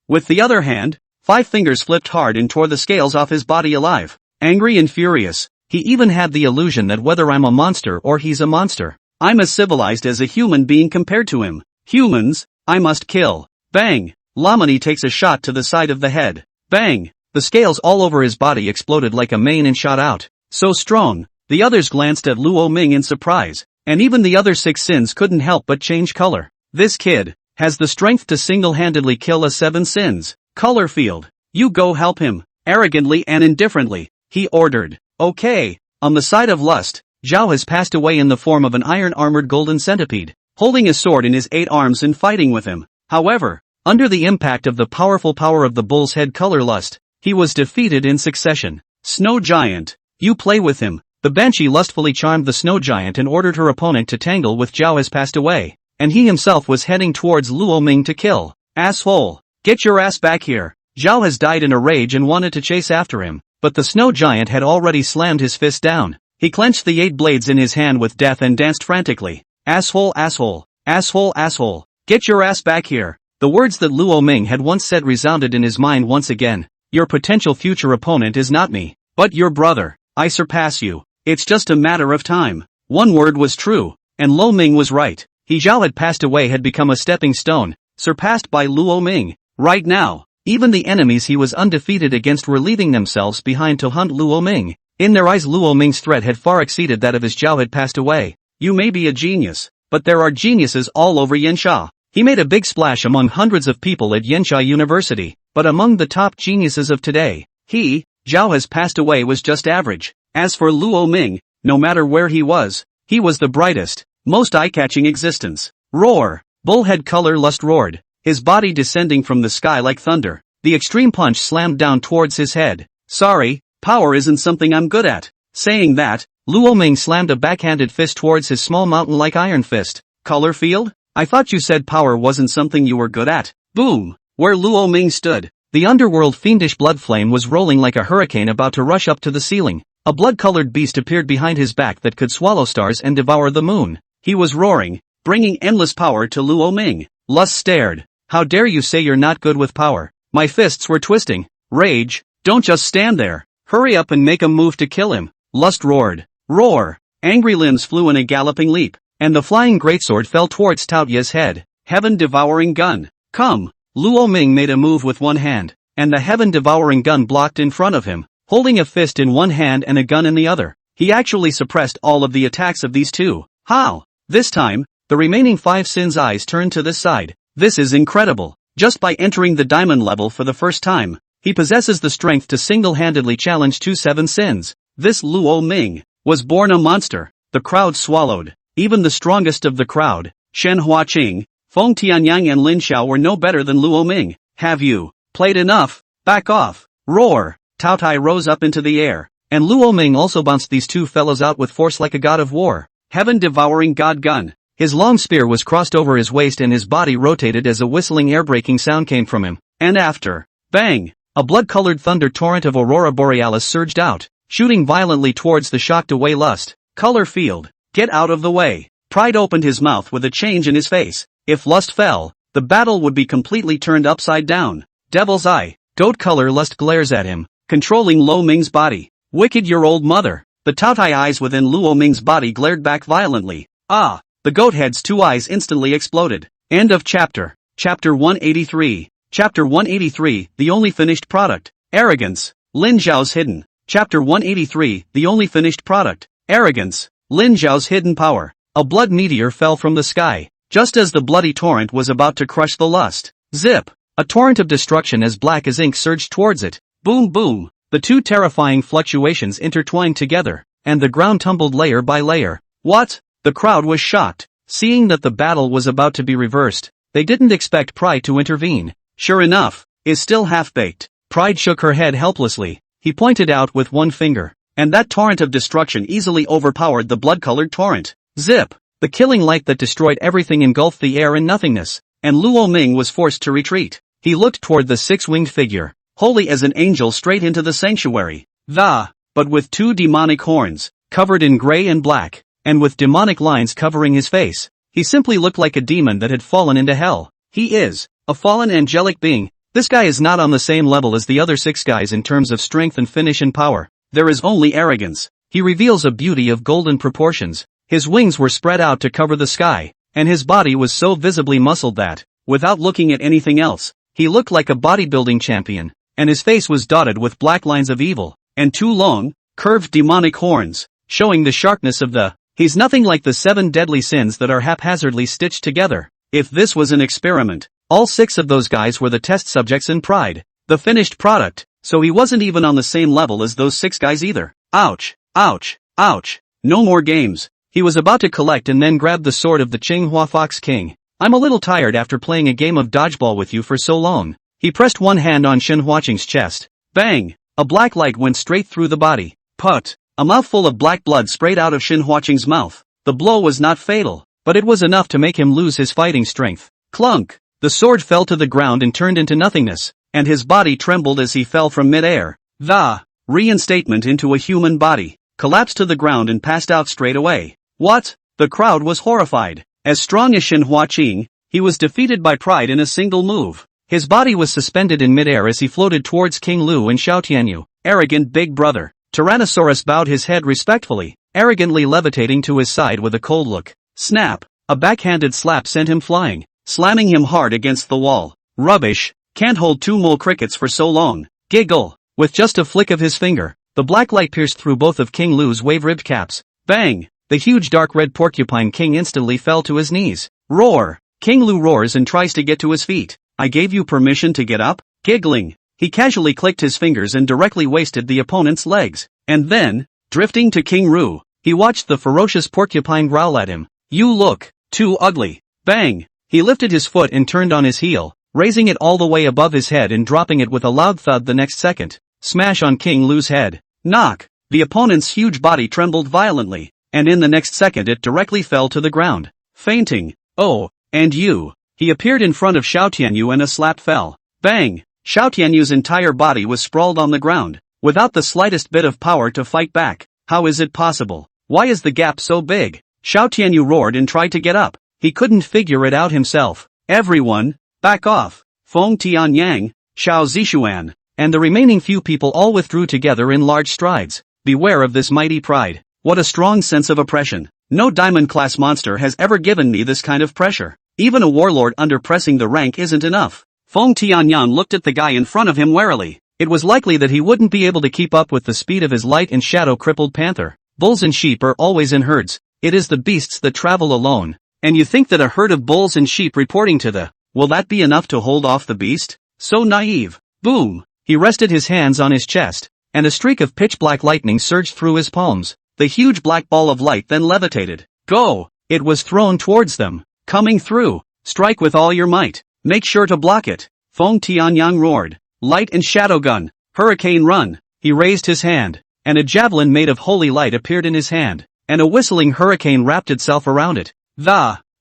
Speaker 1: With the other hand, 5 fingers flipped hard and tore the scales off his body alive. Angry and furious, he even had the illusion that whether I'm a monster or he's a monster, I'm as civilized as a human being compared to him. Humans, I must kill. Bang! Lamani takes a shot to the side of the head. Bang! The scales all over his body exploded like a mane and shot out. So strong. The others glanced at Luo Ming in surprise, and even the other 6 sins couldn't help but change color. This kid has the strength to single-handedly kill a 7 sins. Color field. You go help him. Arrogantly and indifferently, he ordered. Okay. On the side of lust, Zhao has passed away in the form of an iron-armored golden centipede, holding his sword in his 8 arms and fighting with him. However, under the impact of the powerful power of the bull's head color lust, he was defeated in succession. Snow Giant. You play with him. The Banshee lustfully charmed the Snow Giant and ordered her opponent to tangle with Zhao has passed away, and he himself was heading towards Luo Ming to kill. Asshole. Get your ass back here. Zhao has died in a rage and wanted to chase after him, but the Snow Giant had already slammed his fist down. He clenched the 8 blades in his hand with death and danced frantically. Asshole, asshole, asshole, asshole. Get your ass back here. The words that Luo Ming had once said resounded in his mind once again. Your potential future opponent is not me, but your brother. I surpass you. It's just a matter of time. One word was true, and Luo Ming was right. He Zhao had passed away had become a stepping stone, surpassed by Luo Ming. Right now, even the enemies he was undefeated against were leaving themselves behind to hunt Luo Ming. In their eyes Luo Ming's threat had far exceeded that of his Zhao had passed away. You may be a genius, but there are geniuses all over Yanxia. He made a big splash among hundreds of people at Yanxia University, but among the top geniuses of today, Zhao has passed away was just average. As for Luo Ming, no matter where he was the brightest, most eye-catching existence. Roar! Bullhead color lust roared, his body descending from the sky like thunder. The extreme punch slammed down towards his head. Sorry, power isn't something I'm good at. Saying that, Luo Ming slammed a backhanded fist towards his small mountain-like iron fist. Color field? I thought you said power wasn't something you were good at. Boom! Where Luo Ming stood, the underworld fiendish blood flame was rolling like a hurricane about to rush up to the ceiling. A blood-colored beast appeared behind his back that could swallow stars and devour the moon. He was roaring, bringing endless power to Luo Ming. Lust stared. How dare you say you're not good with power? My fists were twisting. Rage, don't just stand there. Hurry up and make a move to kill him. Lust roared. Roar. Angry limbs flew in a galloping leap, and the flying greatsword fell towards Tao Ye's head. Heaven-devouring gun. Come. Luo Ming made a move with one hand, and the heaven-devouring gun blocked in front of him, holding a fist in one hand and a gun in the other. He actually suppressed all of the attacks of these two. How? This time, the remaining 5 Sin's eyes turned to this side. This is incredible. Just by entering the diamond level for the first time, he possesses the strength to single-handedly challenge 2 7 Sins. This Luo Ming was born a monster. The crowd swallowed. Even the strongest of the crowd, Shen Huaqing, Feng Tianyang and Lin Xiao were no better than Luo Ming. Have you played enough? Back off. Roar. Tao Tai rose up into the air, and Luo Ming also bounced these two fellows out with force like a god of war. Heaven-devouring god gun. His long spear was crossed over his waist and his body rotated as a whistling air-breaking sound came from him. And after, bang, a blood-colored thunder torrent of Aurora Borealis surged out, shooting violently towards the shocked-away Lust. Color field. Get out of the way. Pride opened his mouth with a change in his face. If Lust fell, the battle would be completely turned upside down. Devil's Eye. Goat color Lust glares at him, controlling Luo Ming's body. Wicked your old mother. The Taotai eyes within Luo Ming's body glared back violently. Ah! The goat head's 2 eyes instantly exploded. End of chapter. Chapter 183. Chapter 183, the only finished product. Arrogance. Lin Zhao's hidden. Chapter 183, the only finished product. Arrogance. Lin Zhao's hidden power. A blood meteor fell from the sky, just as the bloody torrent was about to crush the Lust. Zip! A torrent of destruction as black as ink surged towards it. Boom boom! The two terrifying fluctuations intertwined together, and the ground tumbled layer by layer. What? The crowd was shocked. Seeing that the battle was about to be reversed, they didn't expect Pride to intervene. Sure enough, is still half-baked. Pride shook her head helplessly. He pointed out with one finger, and that torrent of destruction easily overpowered the blood-colored torrent. Zip! The killing light that destroyed everything engulfed the air in nothingness, and Luo Ming was forced to retreat. He looked toward the 6-winged figure, holy as an angel straight into the sanctuary. But with 2 demonic horns, covered in gray and black, and with demonic lines covering his face. He simply looked like a demon that had fallen into hell. He is a fallen angelic being. This guy is not on the same level as the other 6 guys in terms of strength and finish and power. There is only arrogance. He reveals a beauty of golden proportions. His wings were spread out to cover the sky, and his body was so visibly muscled that, without looking at anything else, he looked like a bodybuilding champion, and his face was dotted with black lines of evil, and 2 long, curved demonic horns, showing the sharpness of the. He's nothing like the 7 deadly sins that are haphazardly stitched together. If this was an experiment, all 6 of those guys were the test subjects in Pride, the finished product, so he wasn't even on the same level as those 6 guys either. Ouch, ouch, ouch. No more games. He was about to collect and then grab the sword of the Qinghua Fox King. I'm a little tired after playing a game of dodgeball with you for so long. He pressed one hand on Shen Huaqing's chest. Bang! A black light went straight through the body. Put! A mouthful of black blood sprayed out of Shen Huaqing's mouth. The blow was not fatal, but it was enough to make him lose his fighting strength. Clunk! The sword fell to the ground and turned into nothingness, and his body trembled as he fell from mid-air. The reinstatement into a human body collapsed to the ground and passed out straight away. What? The crowd was horrified. As strong as Shen Huaqing, he was defeated by Pride in a single move. His body was suspended in midair as he floated towards King Lu and Xiao Tianyu. Arrogant big brother. Tyrannosaurus bowed his head respectfully, arrogantly levitating to his side with a cold look. Snap! A backhanded slap sent him flying, slamming him hard against the wall. Rubbish! Can't hold 2 mole crickets for so long. Giggle! With just a flick of his finger, the black light pierced through both of King Lu's wave-ribbed caps. Bang! The huge dark red porcupine king instantly fell to his knees. Roar! King Lu roars and tries to get to his feet. I gave you permission to get up? Giggling, he casually clicked his fingers and directly wasted the opponent's legs. And then, drifting to King Ru, he watched the ferocious porcupine growl at him. You look too ugly. Bang! He lifted his foot and turned on his heel, raising it all the way above his head and dropping it with a loud thud the next second. Smash on King Lu's head. Knock! The opponent's huge body trembled violently, and in the next second it directly fell to the ground. Fainting. Oh, and you. He appeared in front of Xiao Tianyu and a slap fell. Bang! Xiao Tianyu's entire body was sprawled on the ground, without the slightest bit of power to fight back. How is it possible? Why is the gap so big? Xiao Tianyu roared and tried to get up. He couldn't figure it out himself. Everyone, back off. Feng Tianyang, Xiao Zishuan, and the remaining few people all withdrew together in large strides. Beware of this mighty pride. What a strong sense of oppression. No diamond-class monster has ever given me this kind of pressure. Even a warlord under pressing the rank isn't enough. Feng Tianyang looked at the guy in front of him warily. It was likely that he wouldn't be able to keep up with the speed of his light and shadow-crippled panther. Bulls and sheep are always in herds. It is the beasts that travel alone. And you think that a herd of bulls and sheep reporting to the... Will that be enough to hold off the beast? So naive. Boom! He rested his hands on his chest, and a streak of pitch-black lightning surged through his palms. The huge black ball of light then levitated. Go! It was thrown towards them. Coming through. Strike with all your might. Make sure to block it. Feng Tianyang roared. Light and shadow gun. Hurricane run. He raised his hand, and a javelin made of holy light appeared in his hand, and a whistling hurricane wrapped itself around it.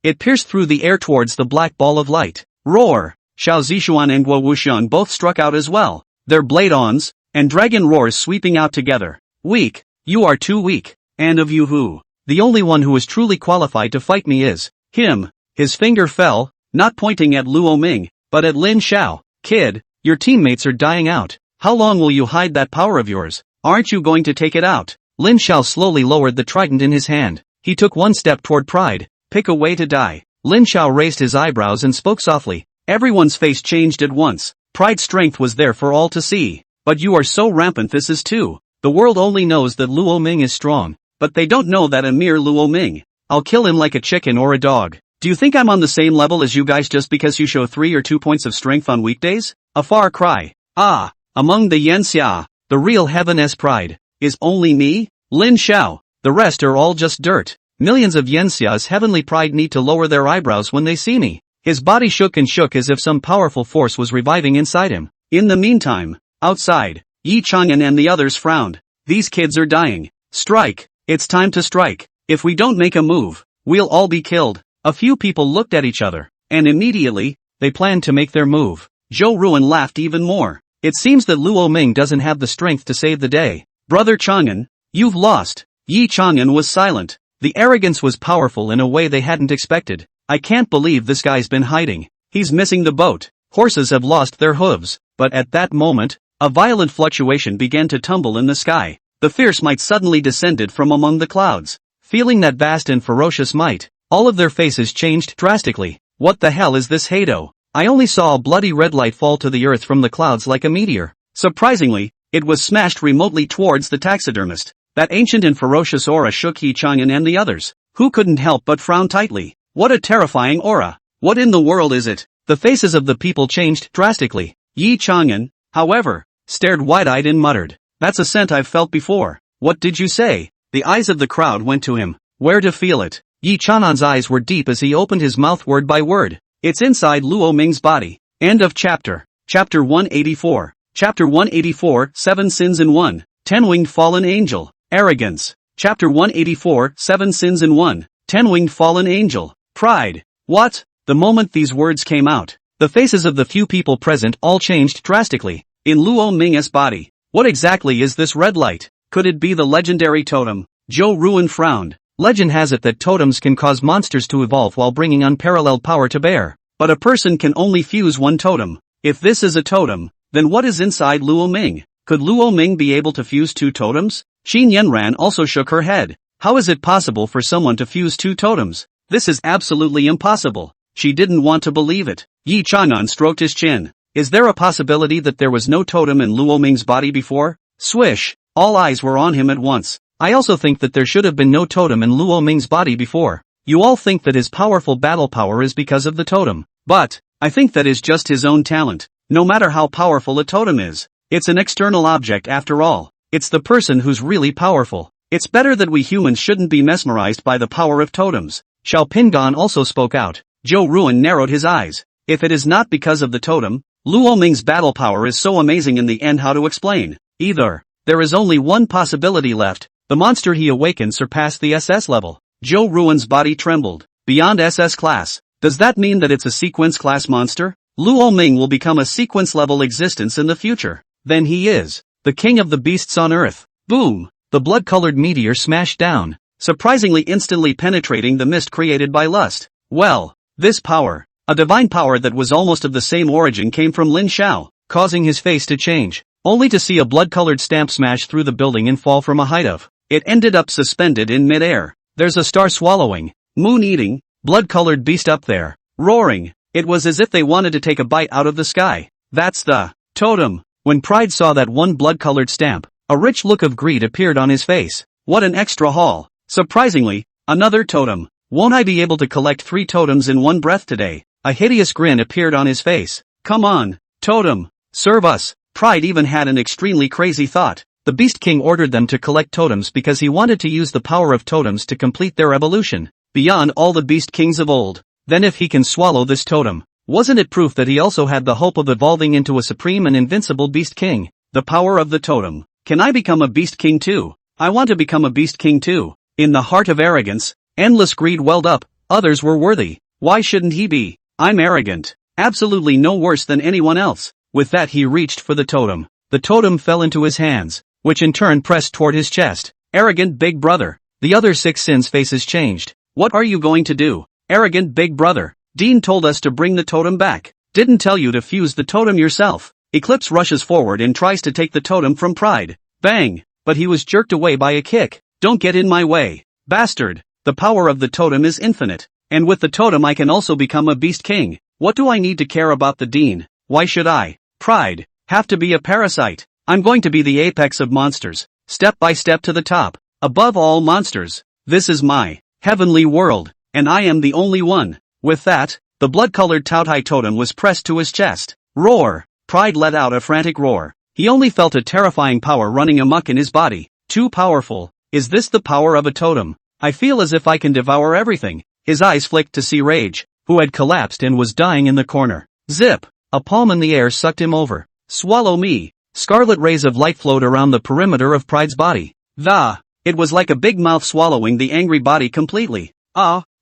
Speaker 1: It pierced through the air towards the black ball of light. Roar! Xiao Zishuan and Guo Wuxian both struck out as well, their blade-ons, and dragon roars sweeping out together. Weak. You are too weak. And of you who? The only one who is truly qualified to fight me is him. His finger fell, not pointing at Luo Ming, but at Lin Xiao. Kid, your teammates are dying out. How long will you hide that power of yours? Aren't you going to take it out? Lin Xiao slowly lowered the trident in his hand. He took one step toward pride. Pick a way to die. Lin Xiao raised his eyebrows and spoke softly. Everyone's face changed at once. Pride's strength was there for all to see. But you are so rampant, this is too. The world only knows that Luo Ming is strong, but they don't know that a mere Luo Ming. I'll kill him like a chicken or a dog. Do you think I'm on the same level as you guys just because you show 3 or 2 points of strength on weekdays? A far cry. Among the Yanxia, the real heaven-s pride, is only me? Lin Xiao. The rest are all just dirt. Millions of Yanxia's heavenly pride need to lower their eyebrows when they see me. His body shook and shook as if some powerful force was reviving inside him. In the meantime, outside, Yi Chang'an and the others frowned. These kids are dying. Strike. It's time to strike. If we don't make a move, we'll all be killed. A few people looked at each other, and immediately, they planned to make their move. Zhou Ruan laughed even more. It seems that Luo Ming doesn't have the strength to save the day. Brother Chang'an, you've lost. Yi Chang'an was silent. The arrogance was powerful in a way they hadn't expected. I can't believe this guy's been hiding. He's missing the boat. Horses have lost their hooves. But at that moment, a violent fluctuation began to tumble in the sky. The fierce might suddenly descended from among the clouds. Feeling that vast and ferocious might, all of their faces changed drastically. What the hell is this Hado? I only saw a bloody red light fall to the earth from the clouds like a meteor. Surprisingly, it was smashed remotely towards the taxidermist. That ancient and ferocious aura shook Yi Chang'an and the others, who couldn't help but frown tightly. What a terrifying aura. What in the world is it? The faces of the people changed drastically. Yi Chang'an, however, stared wide-eyed and muttered, "That's a scent I've felt before." "What did you say?" The eyes of the crowd went to him. Where to feel it? Yi Chang'an's eyes were deep as he opened his mouth word by word. It's inside Luo Ming's body. End of chapter. Chapter 184. Chapter 184, 7 Sins in 1. 10-winged fallen angel. Arrogance. Chapter 184, 7 Sins in 1. 10-winged fallen angel. Pride. What? The moment these words came out, the faces of the few people present all changed drastically. In Luo Ming's body, what exactly is this red light? Could it be the legendary totem? Zhou Ruan frowned. Legend has it that totems can cause monsters to evolve while bringing unparalleled power to bear. But a person can only fuse one totem. If this is a totem, then what is inside Luo Ming? Could Luo Ming be able to fuse 2 totems? Qin Yanran also shook her head. How is it possible for someone to fuse 2 totems? This is absolutely impossible. She didn't want to believe it. Yi Chang'an stroked his chin. Is there a possibility that there was no totem in Luo Ming's body before? Swish! All eyes were on him at once. I also think that there should have been no totem in Luo Ming's body before. You all think that his powerful battle power is because of the totem. But, I think that is just his own talent. No matter how powerful a totem is, it's an external object after all. It's the person who's really powerful. It's better that we humans shouldn't be mesmerized by the power of totems. Xiao Pingan also spoke out. Zhou Ruan narrowed his eyes. If it is not because of the totem, Luo Ming's battle power is so amazing in the end, how to explain? Either, there is only one possibility left, the monster he awakened surpassed the SS level. Zhou Ruan's body trembled. Beyond SS class. Does that mean that it's a sequence class monster? Luo Ming will become a sequence level existence in the future. Then he is the king of the beasts on earth. Boom! The blood-colored meteor smashed down, surprisingly instantly penetrating the mist created by lust. Well, this power, a divine power that was almost of the same origin, came from Lin Xiao, causing his face to change, only to see a blood-colored stamp smash through the building and fall from a height of. It ended up suspended in mid-air. There's a star-swallowing, moon-eating, blood-colored beast up there, roaring. It was as if they wanted to take a bite out of the sky. That's the totem. When Pride saw that one blood-colored stamp, a rich look of greed appeared on his face. What an extra haul. Surprisingly, another totem. Won't I be able to collect 3 totems in one breath today? A hideous grin appeared on his face. Come on, totem, serve us. Pride even had an extremely crazy thought. The Beast King ordered them to collect totems because he wanted to use the power of totems to complete their evolution, beyond all the Beast Kings of old. Then if he can swallow this totem, wasn't it proof that he also had the hope of evolving into a supreme and invincible Beast King? The power of the totem. Can I become a Beast King too? I want to become a Beast King too. In the heart of arrogance, endless greed welled up. Others were worthy. Why shouldn't he be? I'm arrogant. Absolutely no worse than anyone else. With that he reached for the totem. The totem fell into his hands, which in turn pressed toward his chest. Arrogant big brother. The other 6 sins' faces changed. What are you going to do? Arrogant big brother. Dean told us to bring the totem back. Didn't tell you to fuse the totem yourself. Eclipse rushes forward and tries to take the totem from Pride. Bang! But he was jerked away by a kick. Don't get in my way, bastard. The power of the totem is infinite. And with the totem I can also become a Beast King. What do I need to care about the Dean? Why should I, Pride, have to be a parasite? I'm going to be the apex of monsters. Step by step to the top. Above all monsters. This is my heavenly world. And I am the only one. With that, the blood-colored Taotai totem was pressed to his chest. Roar! Pride let out a frantic roar. He only felt a terrifying power running amok in his body. Too powerful. Is this the power of a totem? I feel as if I can devour everything. His eyes flicked to see Rage, who had collapsed and was dying in the corner. Zip! A palm in the air sucked him over. Swallow me! Scarlet rays of light flowed around the perimeter of Pride's body. It was like a big mouth swallowing the angry body completely.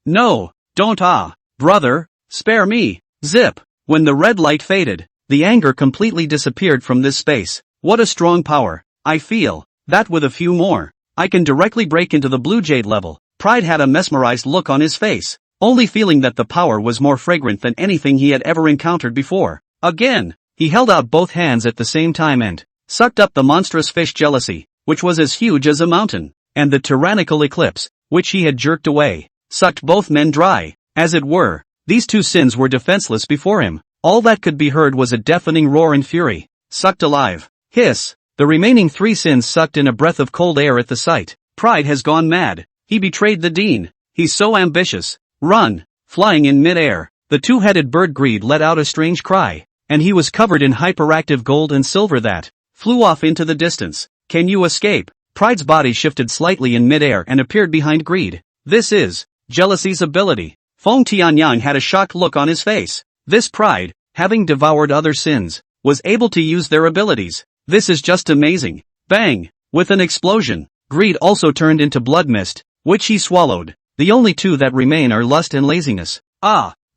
Speaker 1: No, don't brother, spare me, zip. When the red light faded, the anger completely disappeared from this space. What a strong power. I feel that with a few more, I can directly break into the blue jade level. Pride had a mesmerized look on his face, only feeling that the power was more fragrant than anything he had ever encountered before. Again, he held out both hands at the same time and sucked up the monstrous fish Jealousy, which was as huge as a mountain, and the tyrannical Eclipse, which he had jerked away, sucked both men dry. As it were, these 2 sins were defenseless before him. All that could be heard was a deafening roar and fury. Sucked alive. Hiss. The remaining 3 sins sucked in a breath of cold air at the sight. Pride has gone mad. He betrayed the Dean. He's so ambitious. Run. Flying in mid-air, the 2-headed bird Greed let out a strange cry, and he was covered in hyperactive gold and silver that flew off into the distance. Can you escape? Pride's body shifted slightly in mid-air and appeared behind Greed. This is Jealousy's ability. Feng Tianyang had a shocked look on his face. This Pride, having devoured other sins, was able to use their abilities. This is just amazing. Bang! With an explosion, Greed also turned into blood mist, which he swallowed. The only 2 that remain are lust and laziness.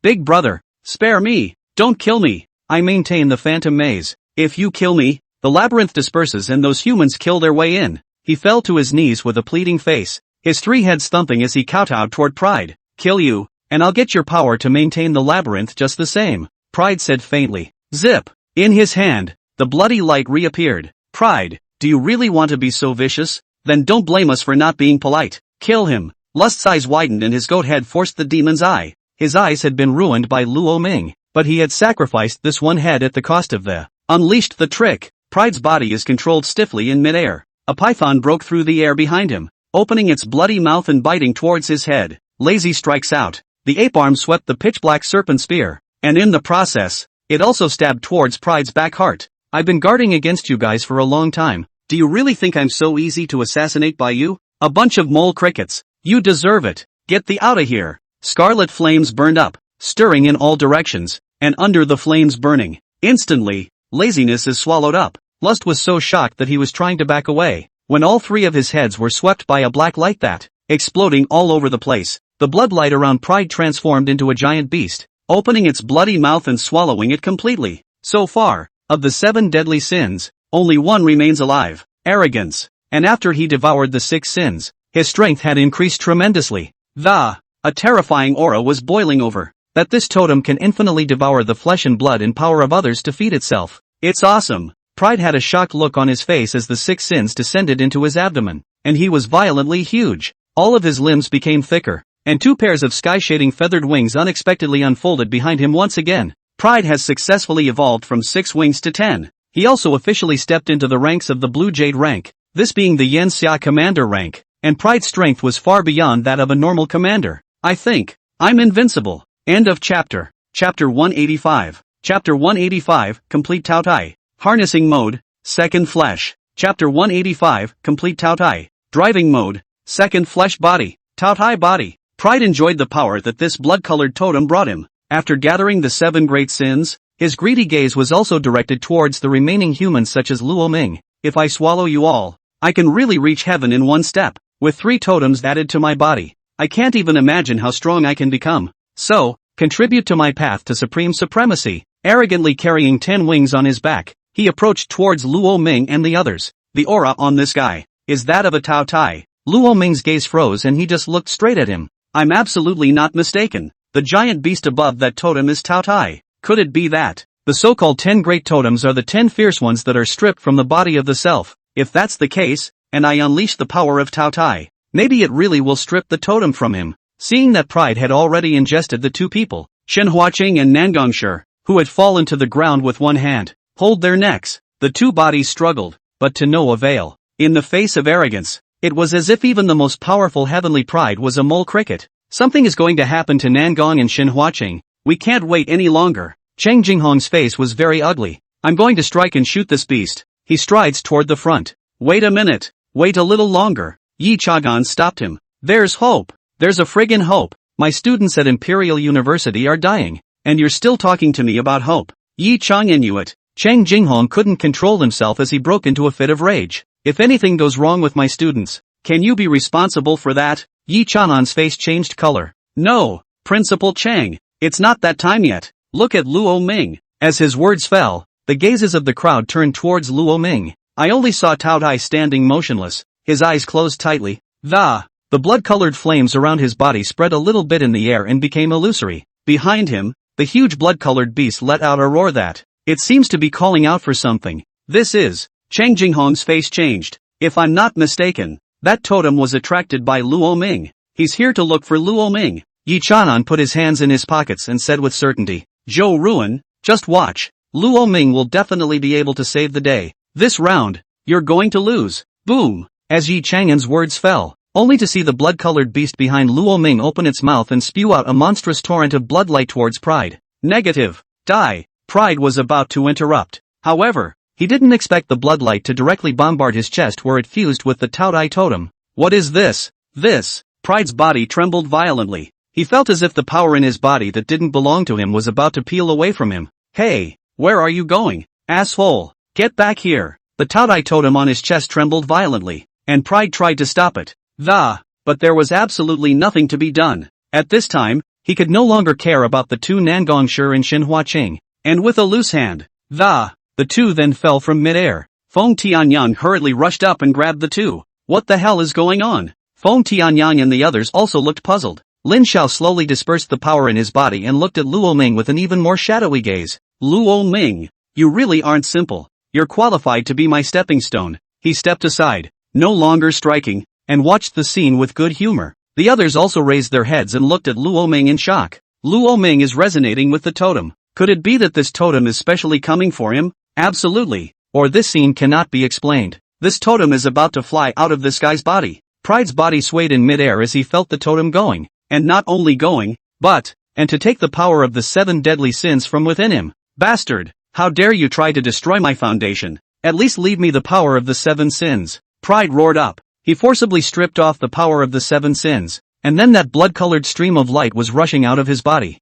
Speaker 1: Big brother, spare me, don't kill me. I maintain the phantom maze. If you kill me, the labyrinth disperses and those humans kill their way in. He fell to his knees with a pleading face, his 3 heads thumping as he kowtowed toward Pride. Kill you, and I'll get your power to maintain the labyrinth just the same, Pride said faintly. Zip! In his hand, the bloody light reappeared. Pride, do you really want to be so vicious? Then don't blame us for not being polite. Kill him. Lust's eyes widened and his goat head forced the demon's eye. His eyes had been ruined by Luo Ming, but he had sacrificed this one head at the cost of the unleashed the trick. Pride's body is controlled stiffly in mid-air. A python broke through the air behind him, opening its bloody mouth and biting towards his head. Lazy strikes out. The ape arm swept the pitch-black serpent spear, and in the process, it also stabbed towards Pride's back heart. I've been guarding against you guys for a long time. Do you really think I'm so easy to assassinate by you? A bunch of mole crickets. You deserve it. Get thee outta here. Scarlet flames burned up, stirring in all directions, and under the flames burning, instantly, laziness is swallowed up. Lust was so shocked that he was trying to back away, when all 3 of his heads were swept by a black light that, exploding all over the place, the blood light around Pride transformed into a giant beast, opening its bloody mouth and swallowing it completely. So far, of the 7 deadly sins, only one remains alive, arrogance, and after he devoured the 6 sins, His strength had increased tremendously. A terrifying aura was boiling over. That this totem can infinitely devour the flesh and blood and power of others to feed itself. It's awesome. Pride had a shocked look on his face as the 6 sins descended into his abdomen, and he was violently huge. All of his limbs became thicker, and 2 pairs of sky-shading feathered wings unexpexpectedly unfolded behind him once again. Pride has successfully evolved from 6 wings to 10. He also officially stepped into the ranks of the Blue Jade rank, this being the Yen Xia Commander rank, and Pride's strength was far beyond that of a normal commander. I think I'm invincible. End of chapter. Chapter 185. Chapter 185, Complete Tao Tai. Harnessing Mode, Second Flesh. Chapter 185, Complete Tao Tai. Driving Mode, Second Flesh Body. Tao Tai Body. Pride enjoyed the power that this blood-colored totem brought him. After gathering the 7 great sins, his greedy gaze was also directed towards the remaining humans such as Luo Ming. If I swallow you all, I can really reach heaven in one step. With 3 totems added to my body, I can't even imagine how strong I can become. So, contribute to my path to supreme supremacy. Arrogantly carrying 10 wings on his back, he approached towards Luo Ming and the others. The aura on this guy is that of a Tao Tai. Luo Ming's gaze froze and he just looked straight at him. I'm absolutely not mistaken. The giant beast above that totem is Tao Tai. Could it be that the so-called 10 great totems are the 10 fierce ones that are stripped from the body of the self? If that's the case, and I unleash the power of Tao Tai, maybe it really will strip the totem from him. Seeing that Pride had already ingested the 2 people, Shen Huaqing and Nangongshi, who had fallen to the ground with one hand, hold their necks. The 2 bodies struggled, but to no avail. In the face of arrogance, it was as if even the most powerful heavenly Pride was a mole cricket. Something is going to happen to Nangong and Shen Huaqing. We can't wait any longer. Cheng Jinghong's face was very ugly. I'm going to strike and shoot this beast. He strides toward the front. Wait a minute. Wait a little longer. Yi Chagan stopped him. There's hope. There's a friggin' hope. My students at Imperial University are dying, and you're still talking to me about hope. Yi Chang Inuit. Cheng Jinghong couldn't control himself as he broke into a fit of rage. If anything goes wrong with my students, can you be responsible for that? Yi Chanan's face changed color. No, Principal Cheng, it's not that time yet. Look at Luo Ming. As his words fell, the gazes of the crowd turned towards Luo Ming. I only saw Tao Tai standing motionless, his eyes closed tightly. The blood-colored flames around his body spread a little bit in the air and became illusory. Behind him, the huge blood-colored beast let out a roar that, it seems to be calling out for something. This is, Cheng Jinghong's face changed. If I'm not mistaken, that totem was attracted by Luo Ming. He's here to look for Luo Ming. Yi Chanan put his hands in his pockets and said with certainty, Zhou Ruan, just watch. Luo Ming will definitely be able to save the day. This round, you're going to lose. Boom! As Yi Chang'an's words fell, only to see the blood-colored beast behind Luo Ming open its mouth and spew out a monstrous torrent of bloodlight towards Pride. Negative. Die. Pride was about to interrupt. However, he didn't expect the bloodlight to directly bombard his chest where it fused with the Tao Tai totem. What is this? This. Pride's body trembled violently. He felt as if the power in his body that didn't belong to him was about to peel away from him. Hey, where are you going? Asshole. Get back here. The Tao Tai totem on his chest trembled violently, and Pride tried to stop it. But there was absolutely nothing to be done. At this time, he could no longer care about the 2 Nangongshi and Shen Huaqing, and with a loose hand, the 2 then fell from midair. Feng Tianyang hurriedly rushed up and grabbed the 2. What the hell is going on? Feng Tianyang and the others also looked puzzled. Lin Xiao slowly dispersed the power in his body and looked at Luo Ming with an even more shadowy gaze. Luo Ming, you really aren't simple. You're qualified to be my stepping stone. He stepped aside, no longer striking, and watched the scene with good humor. The others also raised their heads and looked at Luo Ming in shock. Luo Ming is resonating with the totem. Could it be that this totem is specially coming for him? Absolutely. Or this scene cannot be explained. This totem is about to fly out of this guy's body. Pride's body swayed in midair as he felt the totem going. And not only going, but, and to take the power of the 7 deadly sins from within him. Bastard! How dare you try to destroy my foundation? At least leave me the power of the 7 sins. Pride roared up. He forcibly stripped off the power of the 7 sins, and then that blood-colored stream of light was rushing out of his body.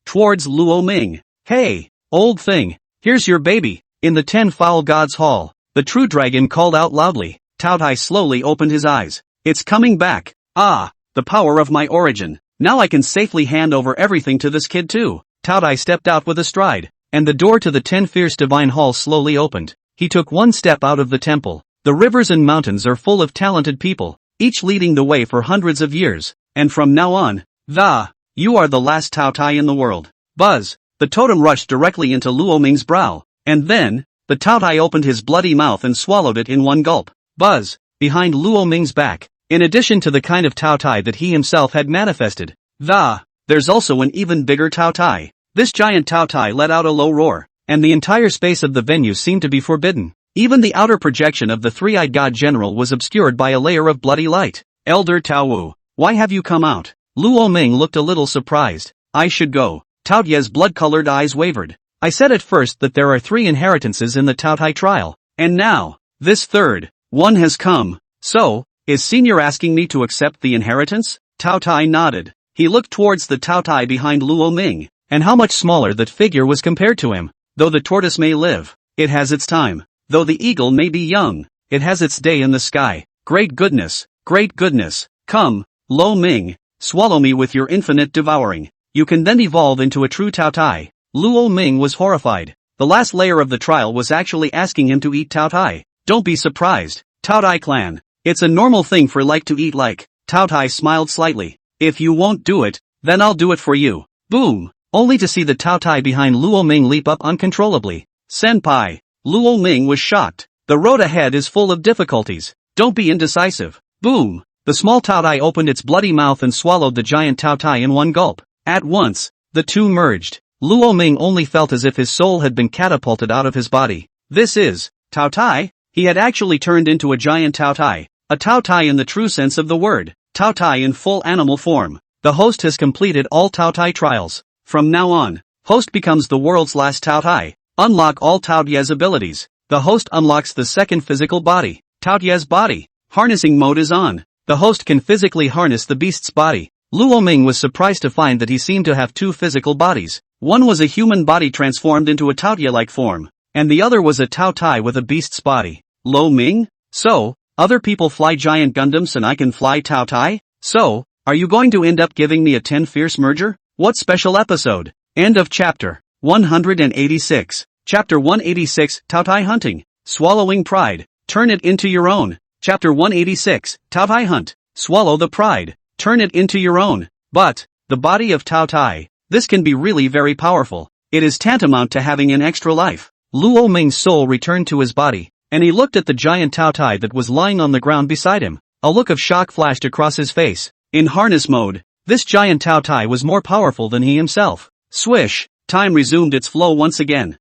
Speaker 1: Towards Luo Ming. Hey, old thing, here's your baby. In the 10 Foul Gods Hall, the true dragon called out loudly. Tao Tai slowly opened his eyes. It's coming back. The power of my origin. Now I can safely hand over everything to this kid too. Tao Tai stepped out with a stride, and the door to the 10 Fierce Divine Hall slowly opened. He took one step out of the temple. The rivers and mountains are full of talented people. each leading the way for hundreds of years, and from now on, you are the last Tao Tai in the world. Buzz, the totem rushed directly into Luo Ming's brow, and then, the Tao Tai opened his bloody mouth and swallowed it in one gulp. Buzz, behind Luo Ming's back, in addition to the kind of Tao Tai that he himself had manifested, there's also an even bigger Tao Tai. This giant Tao Tai let out a low roar, and the entire space of the venue seemed to be forbidden. Even the outer projection of the three-eyed god general was obscured by a layer of bloody light. Elder Tao Wu, why have you come out? Luo Ming looked a little surprised. I should go. Tao Ye's blood-colored eyes wavered. I said at first that there are 3 inheritances in the Tao Tai trial, and now, this third one has come. So, is Senior asking me to accept the inheritance? Tao Tai nodded. He looked towards the Tao Tai behind Luo Ming, and how much smaller that figure was compared to him. Though the tortoise may live, it has its time. Though the eagle may be young, it has its day in the sky. Great goodness, great goodness. Come, Luo Ming, swallow me with your infinite devouring. You can then evolve into a true Tao Tai. Luo Ming was horrified. The last layer of the trial was actually asking him to eat Tao Tai. Don't be surprised, Tao Tai clan. It's a normal thing for like to eat like. Tao Tai smiled slightly. If you won't do it, then I'll do it for you. Boom! Only to see the Tao Tai behind Luo Ming leap up uncontrollably. Senpai. Luo Ming was shocked. The road ahead is full of difficulties. Don't be indecisive. Boom! The small Tao Tai opened its bloody mouth and swallowed the giant Tao Tai in one gulp. At once, the two merged. Luo Ming only felt as if his soul had been catapulted out of his body. This is Tao Tai? He had actually turned into a giant Tao Tai. A Tao Tai in the true sense of the word. Tao Tai in full animal form. The host has completed all Tao Tai trials. From now on, host becomes the world's last Tao Tai. Unlock all Tao Ye's abilities. The host unlocks the second physical body. Tao Ye's body. Harnessing mode is on. The host can physically harness the beast's body. Luo Ming was surprised to find that he seemed to have 2 physical bodies. One was a human body transformed into a Tao Ye-like form, and the other was a Tao Tai with a beast's body. Luo Ming? So, other people fly giant Gundams and I can fly Tao Tai? So, are you going to end up giving me a 10 fierce merger? What special episode? End of chapter 186. Chapter 186, Tao Tai hunting. Swallowing pride. Turn it into your own. Chapter 186, Tao Tai hunt. Swallow the pride. Turn it into your own. But, the body of Tao Tai. This can be really very powerful. It is tantamount to having an extra life. Luo Ming's soul returned to his body, and he looked at the giant Tao Tai that was lying on the ground beside him. A look of shock flashed across his face. In harness mode, this giant Tao Tai was more powerful than he himself. Swish! Time resumed its flow once again.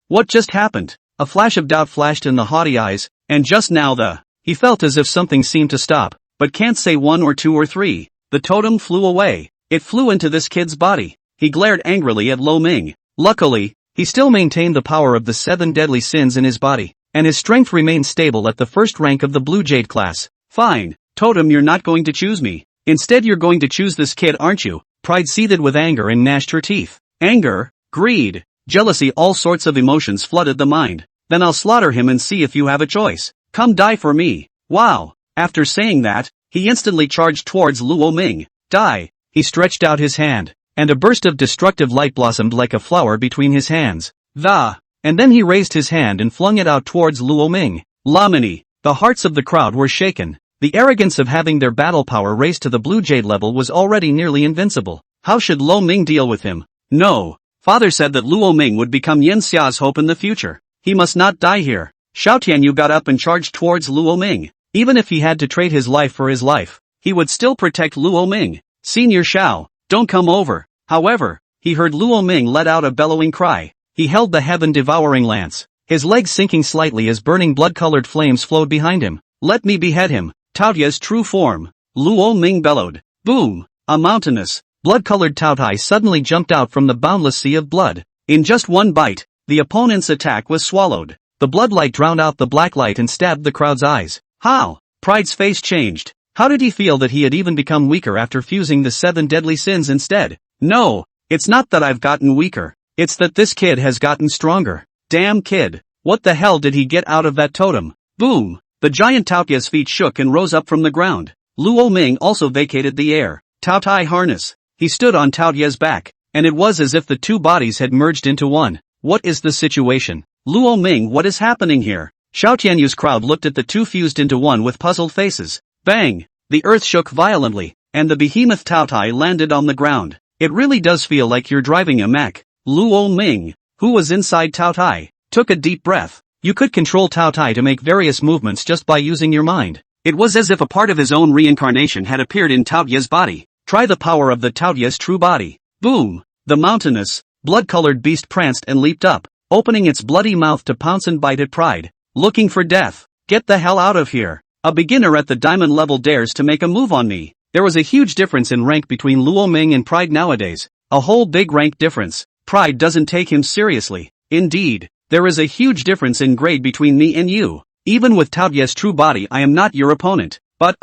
Speaker 1: What just happened? A flash of doubt flashed in the haughty eyes, and just now he felt as if something seemed to stop, but can't say 1 or 2 or 3. The totem flew away. It flew into this kid's body. He glared angrily at Luo Ming. Luckily, he still maintained the power of the 7 deadly sins in his body, and his strength remained stable at the first rank of the Blue Jade class. Fine, totem, you're not going to choose me. Instead you're going to choose this kid, aren't you? Pride seethed with anger and gnashed her teeth. Anger, greed, jealousy, all sorts of emotions flooded the mind. Then I'll slaughter him and see if you have a choice. Come die for me. Wow. After saying that, he instantly charged towards Luo Ming. Die. He stretched out his hand, and a burst of destructive light blossomed like a flower between his hands. And then he raised his hand and flung it out towards Luo Ming. Lamini. The hearts of the crowd were shaken. The arrogance of having their battle power raised to the Blue Jade level was already nearly invincible. How should Luo Ming deal with him? No. Father said that Luo Ming would become Yin Xia's hope in the future. He must not die here. Xiao Tianyu got up and charged towards Luo Ming. Even if he had to trade his life for his life, he would still protect Luo Ming. Senior Xiao, don't come over. However, he heard Luo Ming let out a bellowing cry. He held the heaven-devouring lance, his legs sinking slightly as burning blood-colored flames flowed behind him. Let me behead him. Tao Ye's true form. Luo Ming bellowed. Boom! A mountainous, blood-colored Tao Tai suddenly jumped out from the boundless sea of blood. In just one bite, the opponent's attack was swallowed. The bloodlight drowned out the black light and stabbed the crowd's eyes. How? Pride's face changed. How did he feel that he had even become weaker after fusing the 7 deadly sins instead? No, it's not that I've gotten weaker. It's that this kid has gotten stronger. Damn kid. What the hell did he get out of that totem? Boom! The giant Tao Ye's feet shook and rose up from the ground. Luo Ming also vacated the air. Tao Tai harness. He stood on Tao Ye's back, and it was as if the 2 bodies had merged into one. What is the situation? Luo Ming, what is happening here? Xiao Tianyu's crowd looked at the 2 fused into one with puzzled faces. Bang! The earth shook violently, and the behemoth Tao Tai landed on the ground. It really does feel like you're driving a mech. Luo Ming, who was inside Tao Tai, took a deep breath. You could control Tao Tai to make various movements just by using your mind. It was as if a part of his own reincarnation had appeared in Tao Ye's body. Try the power of the Tao Ye's true body. Boom! The mountainous, blood-colored beast pranced and leaped up, opening its bloody mouth to pounce and bite at Pride. Looking for death. Get the hell out of here. A beginner at the diamond level dares to make a move on me. There was a huge difference in rank between Luo Ming and Pride nowadays. A whole big rank difference. Pride doesn't take him seriously. Indeed, there is a huge difference in grade between me and you. Even with Tao Ye's true body I am not your opponent. But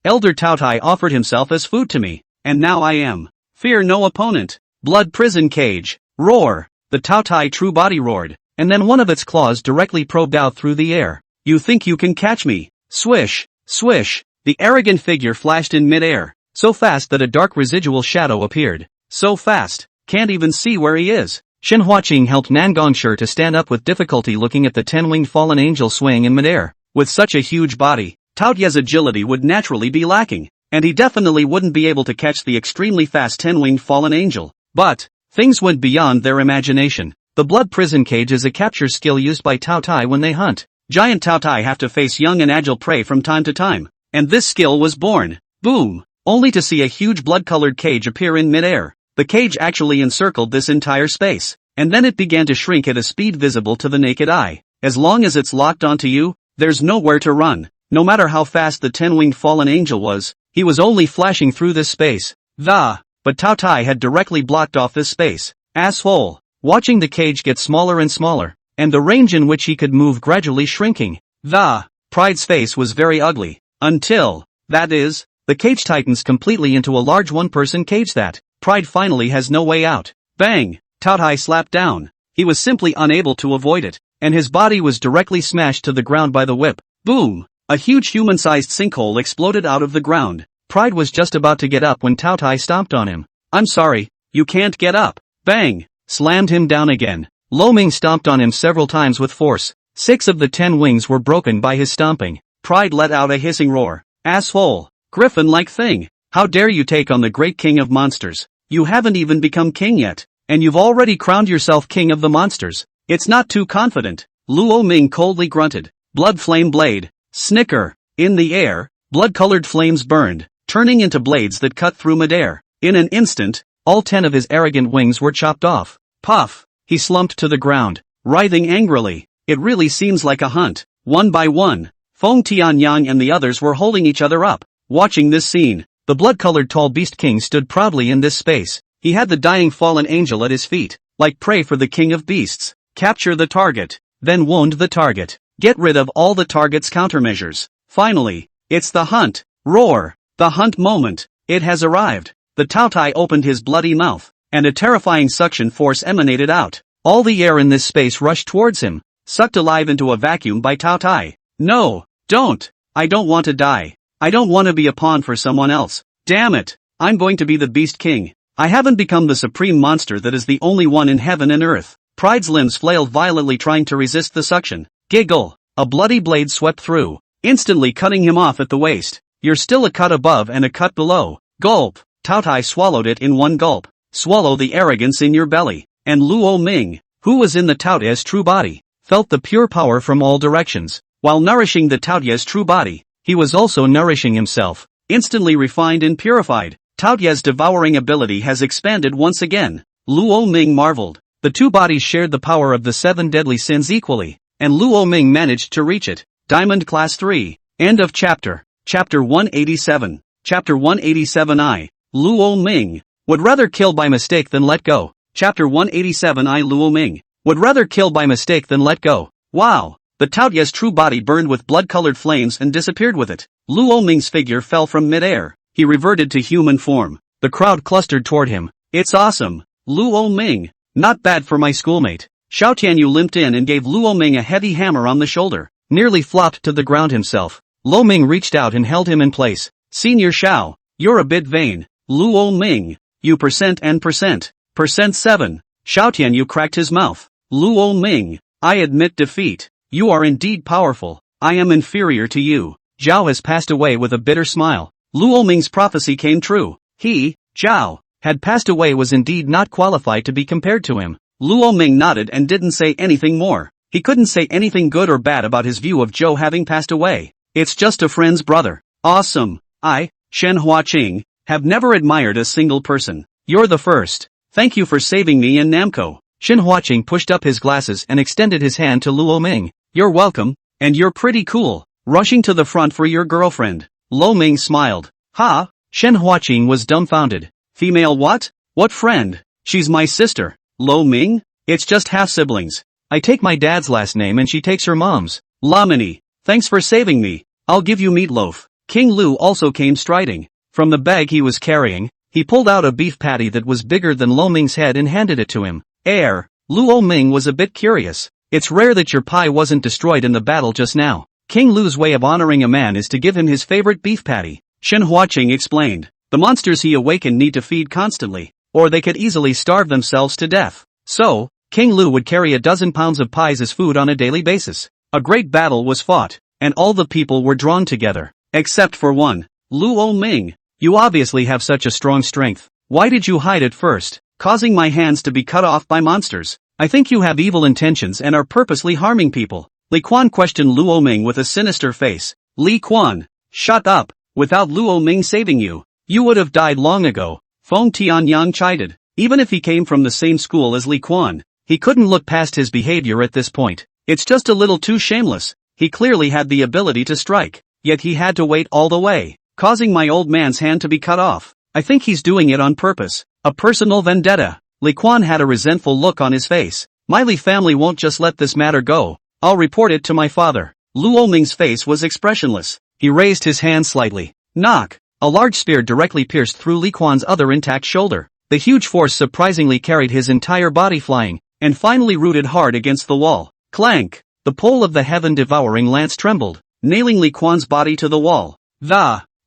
Speaker 1: Elder Tao Tai offered himself as food to me. And now I am. Fear no opponent. Blood prison cage. Roar. The Tao Tai true body roared. And then one of its claws directly probed out through the air. You think you can catch me? Swish. Swish. The arrogant figure flashed in mid-air. So fast that a dark residual shadow appeared. So fast. Can't even see where he is. Shen Huaqing helped Nangongshi to stand up with difficulty looking at the 10-winged fallen angel swaying in midair. With such a huge body, Tao Ye's agility would naturally be lacking, and he definitely wouldn't be able to catch the extremely fast 10-winged fallen angel. But things went beyond their imagination. The blood prison cage is a capture skill used by Tao Tai when they hunt. Giant Tao Tai have to face young and agile prey from time to time, and this skill was born. Boom! Only to see a huge blood-colored cage appear in midair. The cage actually encircled this entire space, and then it began to shrink at a speed visible to the naked eye. As long as it's locked onto you, there's nowhere to run. No matter how fast the 10-winged fallen angel was, he was only flashing through this space. But Tao Tai had directly blocked off this space. Asshole! Watching the cage get smaller and smaller, and the range in which he could move gradually shrinking. Pride's face was very ugly. Until, that is, the cage tightens completely into a large one-person cage that Pride finally has no way out. Bang! Tao Tai slapped down. He was simply unable to avoid it, and his body was directly smashed to the ground by the whip. Boom! A huge human-sized sinkhole exploded out of the ground. Pride was just about to get up when Tao Tai stomped on him. I'm sorry, you can't get up. Bang! Slammed him down again. Lo Ming stomped on him several times with force. 6 of the 10 wings were broken by his stomping. Pride let out a hissing roar. Asshole! Griffin-like thing! How dare you take on the great king of monsters? You haven't even become king yet, and you've already crowned yourself king of the monsters. It's not too confident. Luo Ming coldly grunted. Blood flame blade. Snicker. In the air, blood-colored flames burned, turning into blades that cut through midair. In an instant, all 10 of his arrogant wings were chopped off. Puff! He slumped to the ground, writhing angrily. It really seems like a hunt. One by one, Feng Tianyang and the others were holding each other up. Watching this scene, the blood-colored tall beast king stood proudly in this space. He had the dying fallen angel at his feet, like prey for the king of beasts. Capture the target, then wound the target. Get rid of all the target's countermeasures. Finally, it's the hunt. Roar! The hunt moment. It has arrived. The Tao Tai opened his bloody mouth, and a terrifying suction force emanated out. All the air in this space rushed towards him, sucked alive into a vacuum by Tao Tai. No, don't! I don't want to die. I don't want to be a pawn for someone else. Damn it! I'm going to be the Beast King. I haven't become the supreme monster that is the only one in heaven and earth. Pride's limbs flailed violently trying to resist the suction. Giggle! A bloody blade swept through, instantly cutting him off at the waist. You're still a cut above and a cut below. Gulp! Tao Tai swallowed it in one gulp. Swallow the arrogance in your belly. And Luo Ming, who was in the Tao Ye's true body, felt the pure power from all directions. While nourishing the Tao Ye's true body, he was also nourishing himself. Instantly refined and purified, Tao Ye's devouring ability has expanded once again. Luo Ming marveled. The two bodies shared the power of the 7 deadly sins equally, and Luo Ming managed to reach it. Diamond Class 3. End of chapter. Chapter 187. Chapter 187I. Luo Ming would rather kill by mistake than let go. Chapter 187I. Luo Ming would rather kill by mistake than let go. Wow! The Tao Ye's true body burned with blood-colored flames and disappeared with it. Luo Ming's figure fell from mid-air. He reverted to human form. The crowd clustered toward him. It's awesome! Luo Ming! Not bad for my schoolmate. Xiao Tianyu limped in and gave Luo Ming a heavy hammer on the shoulder. Nearly flopped to the ground himself. Lo Ming reached out and held him in place. Senior Xiao, you're a bit vain. Luo Ming, you percent and percent. Percent 7. Xiao Tianyu cracked his mouth. Luo Ming, I admit defeat. You are indeed powerful. I am inferior to you. Zhao has passed away with a bitter smile. Luo Ming's prophecy came true. He, Zhao, had passed away was indeed not qualified to be compared to him. Luo Ming nodded and didn't say anything more. He couldn't say anything good or bad about his view of Zhou having passed away. It's just a friend's brother. Awesome. I, Shen Huaqing, have never admired a single person. You're the first. Thank you for saving me and Namco. Shen Huaqing pushed up his glasses and extended his hand to Luo Ming. You're welcome, and you're pretty cool. Rushing to the front for your girlfriend. Luo Ming smiled. Ha? Shen Huaqing was dumbfounded. Female what? What friend? She's my sister. Luo Ming? It's just half-siblings. I take my dad's last name and she takes her mom's. Lamini. Thanks for saving me. I'll give you meatloaf. King Lu also came striding. From the bag he was carrying, he pulled out a beef patty that was bigger than Luo Ming's head and handed it to him. Luo Ming was a bit curious. It's rare that your pie wasn't destroyed in the battle just now. King Lu's way of honoring a man is to give him his favorite beef patty. Shen Huaqing explained. The monsters he awakened need to feed constantly, or they could easily starve themselves to death. So, King Lu would carry a dozen pounds of pies as food on a daily basis. A great battle was fought, and all the people were drawn together. Except for one. Luo Ming. You obviously have such a strong strength. Why did you hide at first, causing my hands to be cut off by monsters? I think you have evil intentions and are purposely harming people. Li Quan questioned Luo Ming with a sinister face. Li Quan. Shut up. Without Luo Ming saving you, you would have died long ago. Feng Tianyang chided. Even if he came from the same school as Li Quan, he couldn't look past his behavior at this point. It's just a little too shameless. He clearly had the ability to strike, yet he had to wait all the way, causing my old man's hand to be cut off. I think he's doing it on purpose. A personal vendetta. Li Quan had a resentful look on his face. My Li family won't just let this matter go. I'll report it to my father. Luo Ming's face was expressionless. He raised his hand slightly. Knock. A large spear directly pierced through Li Quan's other intact shoulder. The huge force surprisingly carried his entire body flying, and finally rooted hard against the wall. Clank! The pole of the heaven-devouring lance trembled, nailing Li Quan's body to the wall.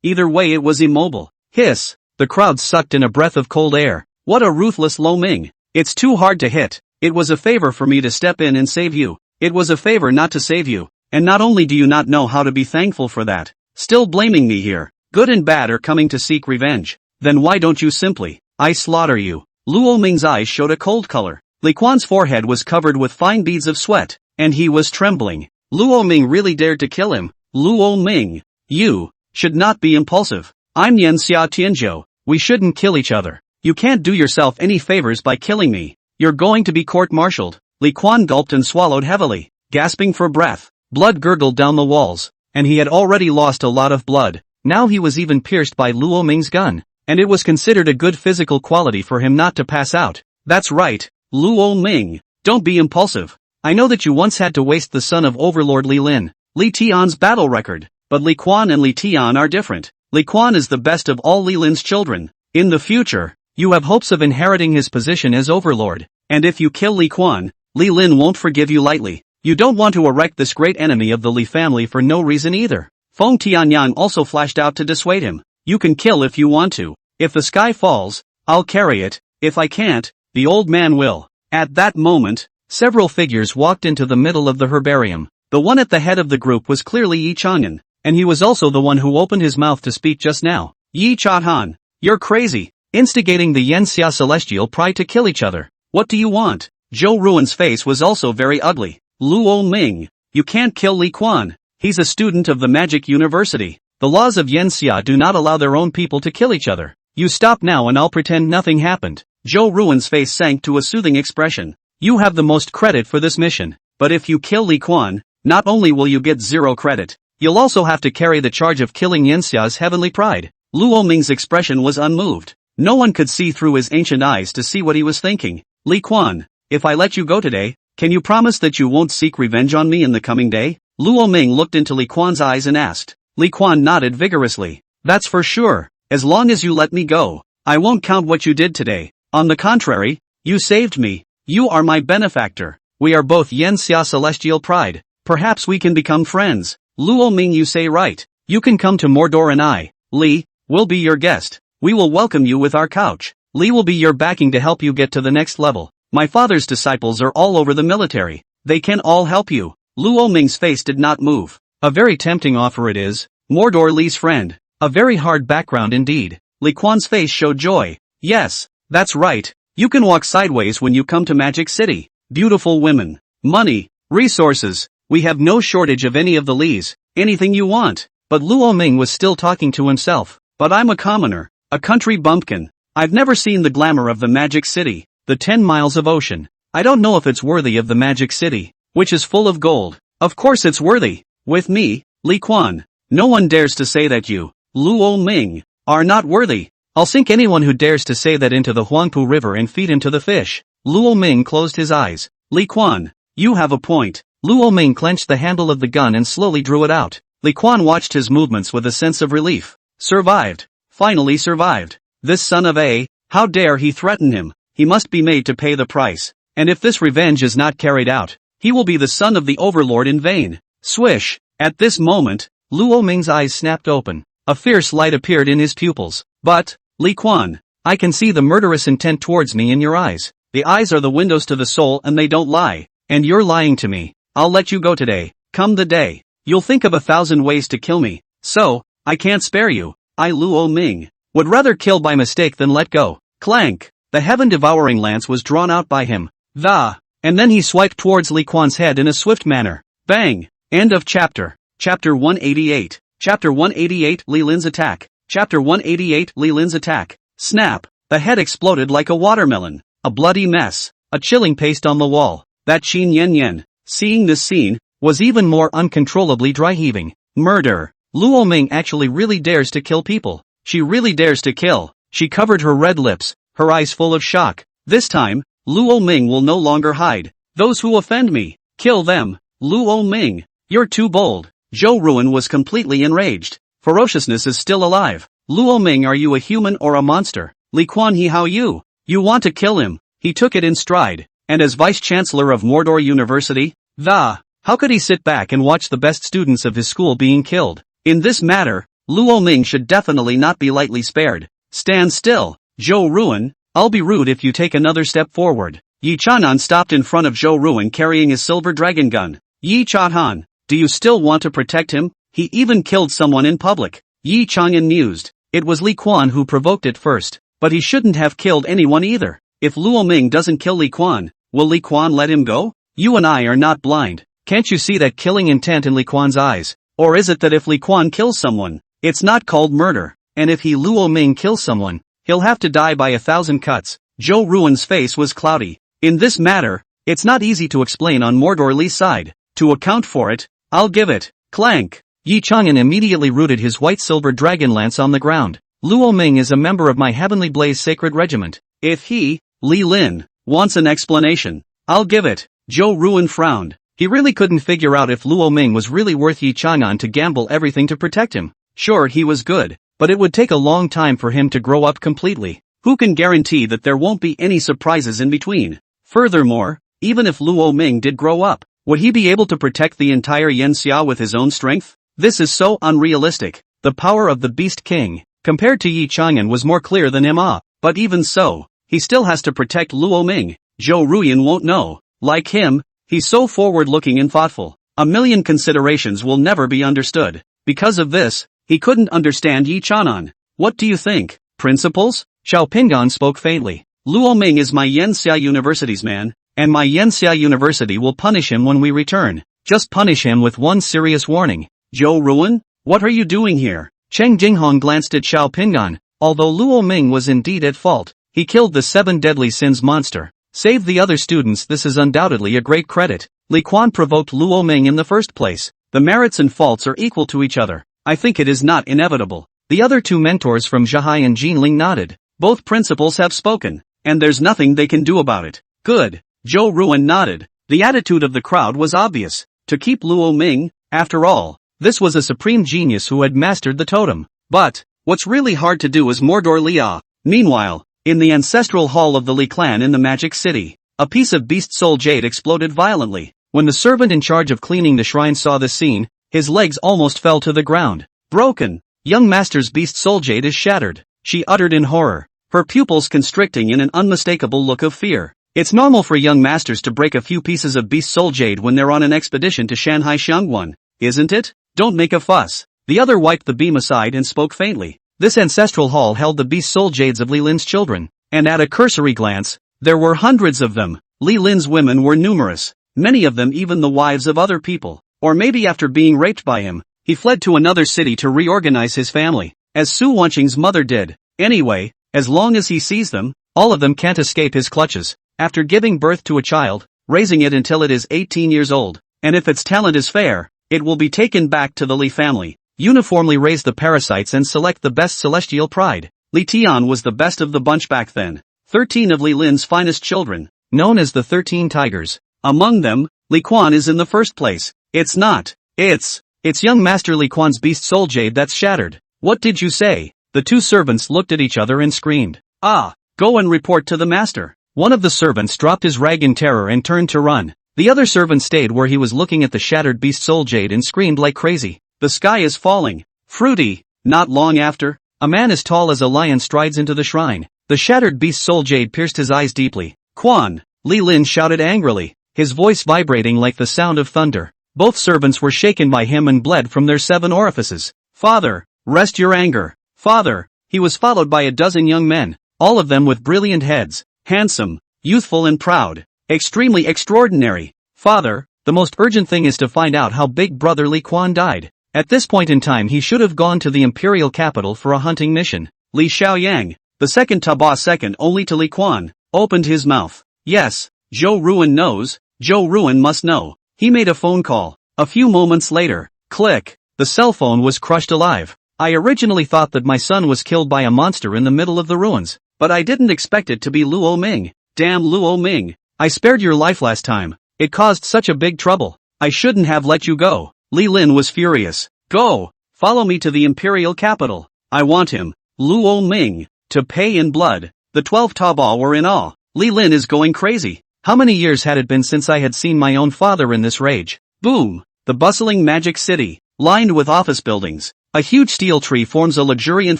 Speaker 1: Either way it was immobile. Hiss! The crowd sucked in a breath of cold air. What a ruthless Luo Ming! It's too hard to hit. It was a favor for me to step in and save you. It was a favor not to save you. And not only do you not know how to be thankful for that, still blaming me here. Good and bad are coming to seek revenge. Then why don't you simply, I slaughter you? Luo Ming's eyes showed a cold color. Li Quan's forehead was covered with fine beads of sweat, and he was trembling. Luo Ming really dared to kill him. Luo Ming, you should not be impulsive. I'm Yan Xia Tianzhou. We shouldn't kill each other. You can't do yourself any favors by killing me. You're going to be court-martialed. Li Quan gulped and swallowed heavily, gasping for breath. Blood gurgled down the walls, and he had already lost a lot of blood. Now he was even pierced by Luo Ming's gun, and it was considered a good physical quality for him not to pass out. That's right, Luo Ming. Don't be impulsive. I know that you once had to waste the son of Overlord Li Lin, Li Tian's battle record, but Li Quan and Li Tian are different. Li Quan is the best of all Li Lin's children. In the future, you have hopes of inheriting his position as Overlord, and if you kill Li Quan, Li Lin won't forgive you lightly. You don't want to erect this great enemy of the Li family for no reason either. Feng Tianyang also flashed out to dissuade him. You can kill if you want to. If the sky falls, I'll carry it. If I can't, the old man will. At that moment, several figures walked into the middle of the herbarium. The one at the head of the group was clearly Yi Chang'an, and he was also the one who opened his mouth to speak just now. Yi Chahan, you're crazy, instigating the Yanxia Celestial Pride to kill each other. What do you want? Zhou Ruan's face was also very ugly. Luo Ming, you can't kill Li Quan. He's a student of the Magic University. The laws of Yanxia do not allow their own people to kill each other. You stop now and I'll pretend nothing happened. Zhou Ruan's face sank to a soothing expression. You have the most credit for this mission, but if you kill Li Quan, not only will you get 0 credit, you'll also have to carry the charge of killing Yanxia's heavenly pride. Luo Ming's expression was unmoved. No one could see through his ancient eyes to see what he was thinking. Li Quan, if I let you go today, can you promise that you won't seek revenge on me in the coming day? Luo Ming looked into Li Quan's eyes and asked. Li Quan nodded vigorously. That's for sure. As long as you let me go, I won't count what you did today. On the contrary, you saved me. You are my benefactor. We are both Yanxia Celestial Pride. Perhaps we can become friends. Luo Ming, you say right. You can come to Mordor and I, Li, will be your guest. We will welcome you with our couch. Li will be your backing to help you get to the next level. My father's disciples are all over the military. They can all help you. Luo Ming's face did not move. A very tempting offer it is. Mordor Li's friend. A very hard background indeed. Li Quan's face showed joy. Yes, that's right. You can walk sideways when you come to Magic City. Beautiful women. Money. Resources. We have no shortage of any of the Lis. Anything you want. But Luo Ming was still talking to himself. But I'm a commoner. A country bumpkin. I've never seen the glamour of the Magic City. The 10 miles of ocean. I don't know if it's worthy of the Magic City, which is full of gold. Of course it's worthy. With me, Li Quan. No one dares to say that you, Luo Ming, are not worthy. I'll sink anyone who dares to say that into the Huangpu River and feed him to the fish. Luo Ming closed his eyes. Li Quan, you have a point. Luo Ming clenched the handle of the gun and slowly drew it out. Li Quan watched his movements with a sense of relief. Survived. Finally survived. This son of a, how dare he threaten him? He must be made to pay the price. And if this revenge is not carried out, he will be the son of the overlord in vain. Swish. At this moment, Luo Ming's eyes snapped open. A fierce light appeared in his pupils. But, Li Quan, I can see the murderous intent towards me in your eyes. The eyes are the windows to the soul and they don't lie. And you're lying to me. I'll let you go today. Come the day. You'll think of 1,000 ways to kill me. So, I can't spare you. I, Luo Ming, would rather kill by mistake than let go. Clank. The heaven-devouring lance was drawn out by him. And then he swiped towards Li Quan's head in a swift manner. Bang! End of chapter. Chapter 188. Chapter 188, Li Lin's attack. Chapter 188, Li Lin's attack. Snap! The head exploded like a watermelon. A bloody mess. A chilling paste on the wall. That Qin Yen Yen, seeing this scene, was even more uncontrollably dry-heaving. Murder. Luo Ming actually really dares to kill people. She really dares to kill. She covered her red lips, her eyes full of shock. This time, Luo Ming will no longer hide. Those who offend me, kill them. Luo Ming, you're too bold. Zhou Ruan was completely enraged. Ferociousness is still alive. Luo Ming, are you a human or a monster? Li Quan He, how you want to kill him? He took it in stride. And as Vice-Chancellor of Mordor University, how could he sit back and watch the best students of his school being killed? In this matter, Luo Ming should definitely not be lightly spared. Stand still, Zhou Ruan, I'll be rude if you take another step forward. Yi Chanan stopped in front of Zhou Ruan carrying his silver dragon gun. Yi Chanan, do you still want to protect him? He even killed someone in public. Yi Chang'an mused. It was Li Quan who provoked it first, but he shouldn't have killed anyone either. If Luo Ming doesn't kill Li Quan, will Li Quan let him go? You and I are not blind. Can't you see that killing intent in Li Quan's eyes? Or is it that if Li Quan kills someone, it's not called murder, and if he Luo Ming kills someone, he'll have to die by 1,000 cuts? Zhou Ruan's face was cloudy. In this matter, it's not easy to explain on Mordor Li's side. To account for it, I'll give it. Clank. Yi Chang'an immediately rooted his white-silver dragon lance on the ground. Luo Ming is a member of my Heavenly Blaze Sacred Regiment. If he, Li Lin, wants an explanation, I'll give it. Zhou Ruan frowned. He really couldn't figure out if Luo Ming was really worth Yi Chang'an to gamble everything to protect him. Sure, he was good, but it would take a long time for him to grow up completely. Who can guarantee that there won't be any surprises in between? Furthermore, even if Luo Ming did grow up, would he be able to protect the entire Yanxia with his own strength? This is so unrealistic. The power of the Beast King, compared to Yi Chang'an, was more clear than him. But even so, he still has to protect Luo Ming. Zhou Ruyan won't know. Like him, he's so forward-looking and thoughtful. A million considerations will never be understood. Because of this, he couldn't understand Yi Chang'an. What do you think? Principles? Xiao Pingan spoke faintly. Luo Ming is my Yanxia University's man, and my Yanxia University will punish him when we return. Just punish him with one serious warning. Zhou Ruan, what are you doing here? Cheng Jinghong glanced at Xiao Pingan. Although Luo Ming was indeed at fault, he killed the 7 deadly sins monster. Save the other students, this is undoubtedly a great credit. Li Quan provoked Luo Ming in the first place. The merits and faults are equal to each other. I think it is not inevitable. The other 2 mentors from Zhahai and Jinling nodded. Both principals have spoken, and there's nothing they can do about it. Good. Zhou Ruan nodded. The attitude of the crowd was obvious. To keep Luo Ming, after all, this was a supreme genius who had mastered the totem. But, what's really hard to do is Mordor Li. Meanwhile, in the ancestral hall of the Li clan in the Magic City, a piece of beast soul jade exploded violently. When the servant in charge of cleaning the shrine saw this scene, his legs almost fell to the ground. Broken. Young master's beast soul jade is shattered, she uttered in horror, her pupils constricting in an unmistakable look of fear. It's normal for young masters to break a few pieces of beast soul jade when they're on an expedition to Shanghai Xiangguan, isn't it? Don't make a fuss. The other wiped the beam aside and spoke faintly. This ancestral hall held the beast soul jades of Li Lin's children, and at a cursory glance, there were hundreds of them. Li Lin's women were numerous, many of them even the wives of other people. Or maybe after being raped by him, he fled to another city to reorganize his family, as Su Wanqing's mother did. Anyway, as long as he sees them, all of them can't escape his clutches. After giving birth to a child, raising it until it is 18 years old, and if its talent is fair, it will be taken back to the Li family, uniformly raise the parasites and select the best celestial pride. Li Tian was the best of the bunch back then. 13 of Li Lin's finest children, known as the 13 Tigers. Among them, Li Quan is in the first place. It's not. It's young Master Li Quan's beast soul jade that's shattered. What did you say? The two servants looked at each other and screamed. Ah, go and report to the master. One of the servants dropped his rag in terror and turned to run. The other servant stayed where he was looking at the shattered beast soul jade and screamed like crazy. The sky is falling. Fruity. Not long after, a man as tall as a lion strides into the shrine. The shattered beast soul jade pierced his eyes deeply. Quan! Li Lin shouted angrily, his voice vibrating like the sound of thunder. Both servants were shaken by him and bled from their 7 orifices. Father, rest your anger. Father. He was followed by a dozen young men, all of them with brilliant heads, handsome, youthful and proud, extremely extraordinary. Father, the most urgent thing is to find out how big brother Li Quan died. At this point in time he should have gone to the imperial capital for a hunting mission. Li Xiaoyang, the second Taba second only to Li Quan, opened his mouth. Yes, Zhou Ruan knows, Zhou Ruan must know. He made a phone call. A few moments later, click, the cell phone was crushed alive. I originally thought that my son was killed by a monster in the middle of the ruins, but I didn't expect it to be Luo Ming. Damn Luo Ming. I spared your life last time. It caused such a big trouble. I shouldn't have let you go. Li Lin was furious. Go, follow me to the imperial capital. I want him, Luo Ming, to pay in blood. The 12 Taba were in awe. Li Lin is going crazy. How many years had it been since I had seen my own father in this rage? Boom! The bustling magic city, lined with office buildings. A huge steel tree forms a luxuriant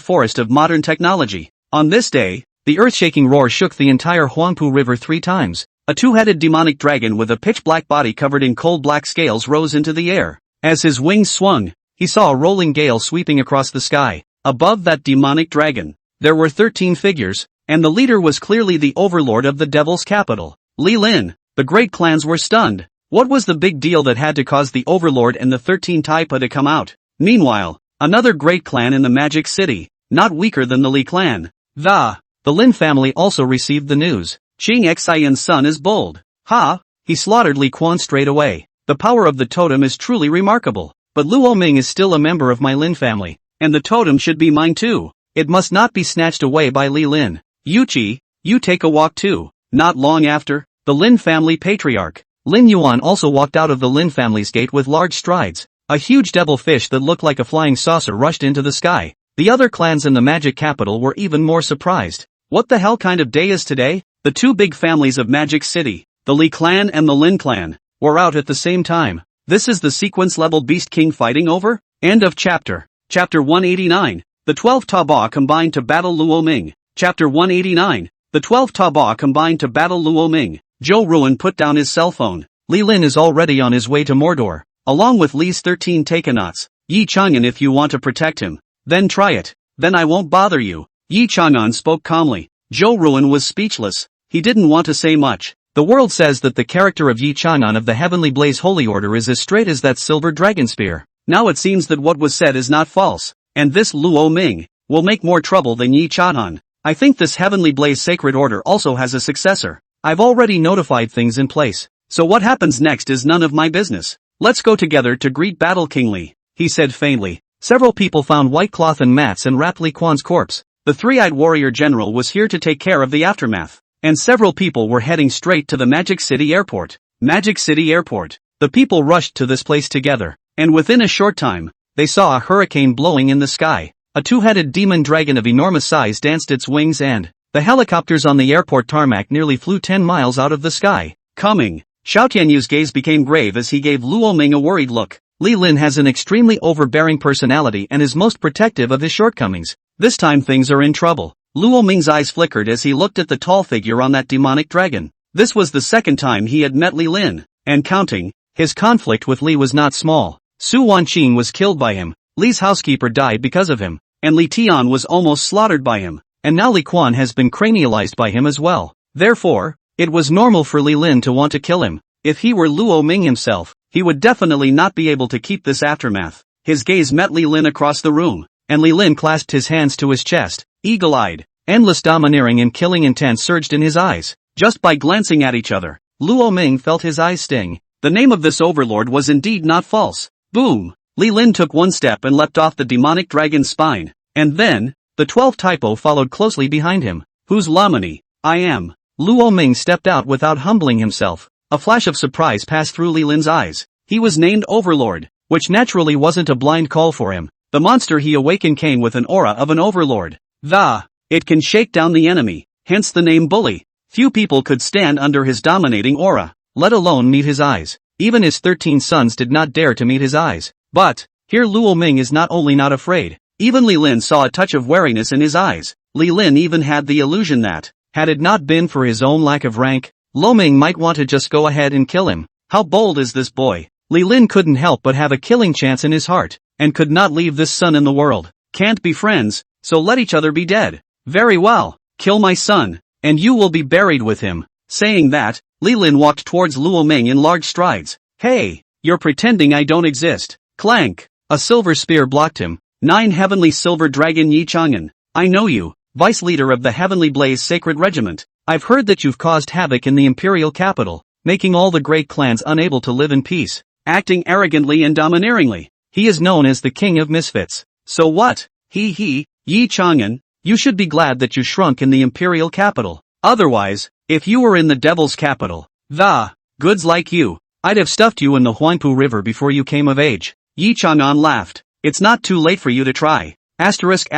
Speaker 1: forest of modern technology. On this day, the earth-shaking roar shook the entire Huangpu River 3 times. A 2-headed demonic dragon with a pitch-black body covered in cold black scales rose into the air. As his wings swung, he saw a rolling gale sweeping across the sky. Above that demonic dragon, there were 13 figures, and the leader was clearly the overlord of the devil's capital. Li Lin. The great clans were stunned. What was the big deal that had to cause the overlord and the 13 Taipa to come out? Meanwhile, another great clan in the magic city, not weaker than the Li clan. The Lin family also received the news. Qing Xian's son is bold. Ha! He slaughtered Li Quan straight away. The power of the totem is truly remarkable. But Luo Ming is still a member of my Lin family, and the totem should be mine too. It must not be snatched away by Li Lin. Yuqi, you take a walk too. Not long after, the Lin family patriarch, Lin Yuan also walked out of the Lin family's gate with large strides. A huge devil fish that looked like a flying saucer rushed into the sky. The other clans in the magic capital were even more surprised. What the hell kind of day is today? The 2 big families of Magic City, the Li clan and the Lin clan, were out at the same time. This is the sequence level Beast King fighting over? End of chapter. Chapter 189. The 12 Taba combined to battle Luo Ming. Chapter 189. The 12 Taba combined to battle Luo Ming. Zhou Ruan put down his cell phone. Li Lin is already on his way to Mordor, along with Li's 13 Takenauts. Yi Chang'an, if you want to protect him, then try it. Then I won't bother you. Yi Chang'an spoke calmly. Zhou Ruan was speechless. He didn't want to say much. The world says that the character of Yi Chang'an of the Heavenly Blaze Holy Order is as straight as that silver dragon spear. Now it seems that what was said is not false, and this Luo Ming will make more trouble than Yi Chang'an. I think this Heavenly Blaze Sacred Order also has a successor. I've already notified things in place, so what happens next is none of my business. Let's go together to greet Battle King Li, he said faintly. Several people found white cloth and mats and wrapped Li Quan's corpse. The 3-eyed warrior general was here to take care of the aftermath, and several people were heading straight to the Magic City Airport. Magic City Airport. The people rushed to this place together, and within a short time, they saw a hurricane blowing in the sky. A 2-headed demon dragon of enormous size danced its wings and the helicopters on the airport tarmac nearly flew 10 miles out of the sky. Coming. Xiao Tianyu's gaze became grave as he gave Luo Ming a worried look. Li Lin has an extremely overbearing personality and is most protective of his shortcomings. This time things are in trouble. Luo Ming's eyes flickered as he looked at the tall figure on that demonic dragon. This was the second time he had met Li Lin, and counting, his conflict with Li was not small. Su Wanqing was killed by him, Li's housekeeper died because of him, and Li Tian was almost slaughtered by him, and now Li Quan has been cranialized by him as well. Therefore, it was normal for Li Lin to want to kill him. If he were Luo Ming himself, he would definitely not be able to keep this aftermath. His gaze met Li Lin across the room, and Li Lin clasped his hands to his chest, eagle-eyed. Endless domineering and killing intent surged in his eyes. Just by glancing at each other, Luo Ming felt his eyes sting. The name of this overlord was indeed not false. Boom! Li Lin took one step and leapt off the demonic dragon's spine. And then, the 12th typo followed closely behind him. Who's Lamani? I am. Luo Ming stepped out without humbling himself. A flash of surprise passed through Li Lin's eyes. He was named Overlord, which naturally wasn't a blind call for him. The monster he awakened came with an aura of an overlord. It can shake down the enemy, hence the name Bully. Few people could stand under his dominating aura, let alone meet his eyes. Even his 13 sons did not dare to meet his eyes. But, here Luo Ming is not only not afraid, even Li Lin saw a touch of wariness in his eyes. Li Lin even had the illusion that, had it not been for his own lack of rank, Luo Ming might want to just go ahead and kill him. How bold is this boy? Li Lin couldn't help but have a killing chance in his heart, and could not leave this son in the world. Can't be friends, so let each other be dead. Very well, kill my son, and you will be buried with him. Saying that, Li Lin walked towards Luo Ming in large strides. Hey, you're pretending I don't exist. Clank! A silver spear blocked him. 9 Heavenly Silver Dragon Yi Chang'an. I know you, vice leader of the Heavenly Blaze Sacred Regiment. I've heard that you've caused havoc in the imperial capital, making all the great clans unable to live in peace, acting arrogantly and domineeringly. He is known as the King of Misfits. So what? Yi Chang'an, you should be glad that you shrunk in the imperial capital. Otherwise, if you were in the devil's capital, goods like you, I'd have stuffed you in the Huangpu River before you came of age. Yi Chang'an laughed. It's not too late for you to try. Asterisk.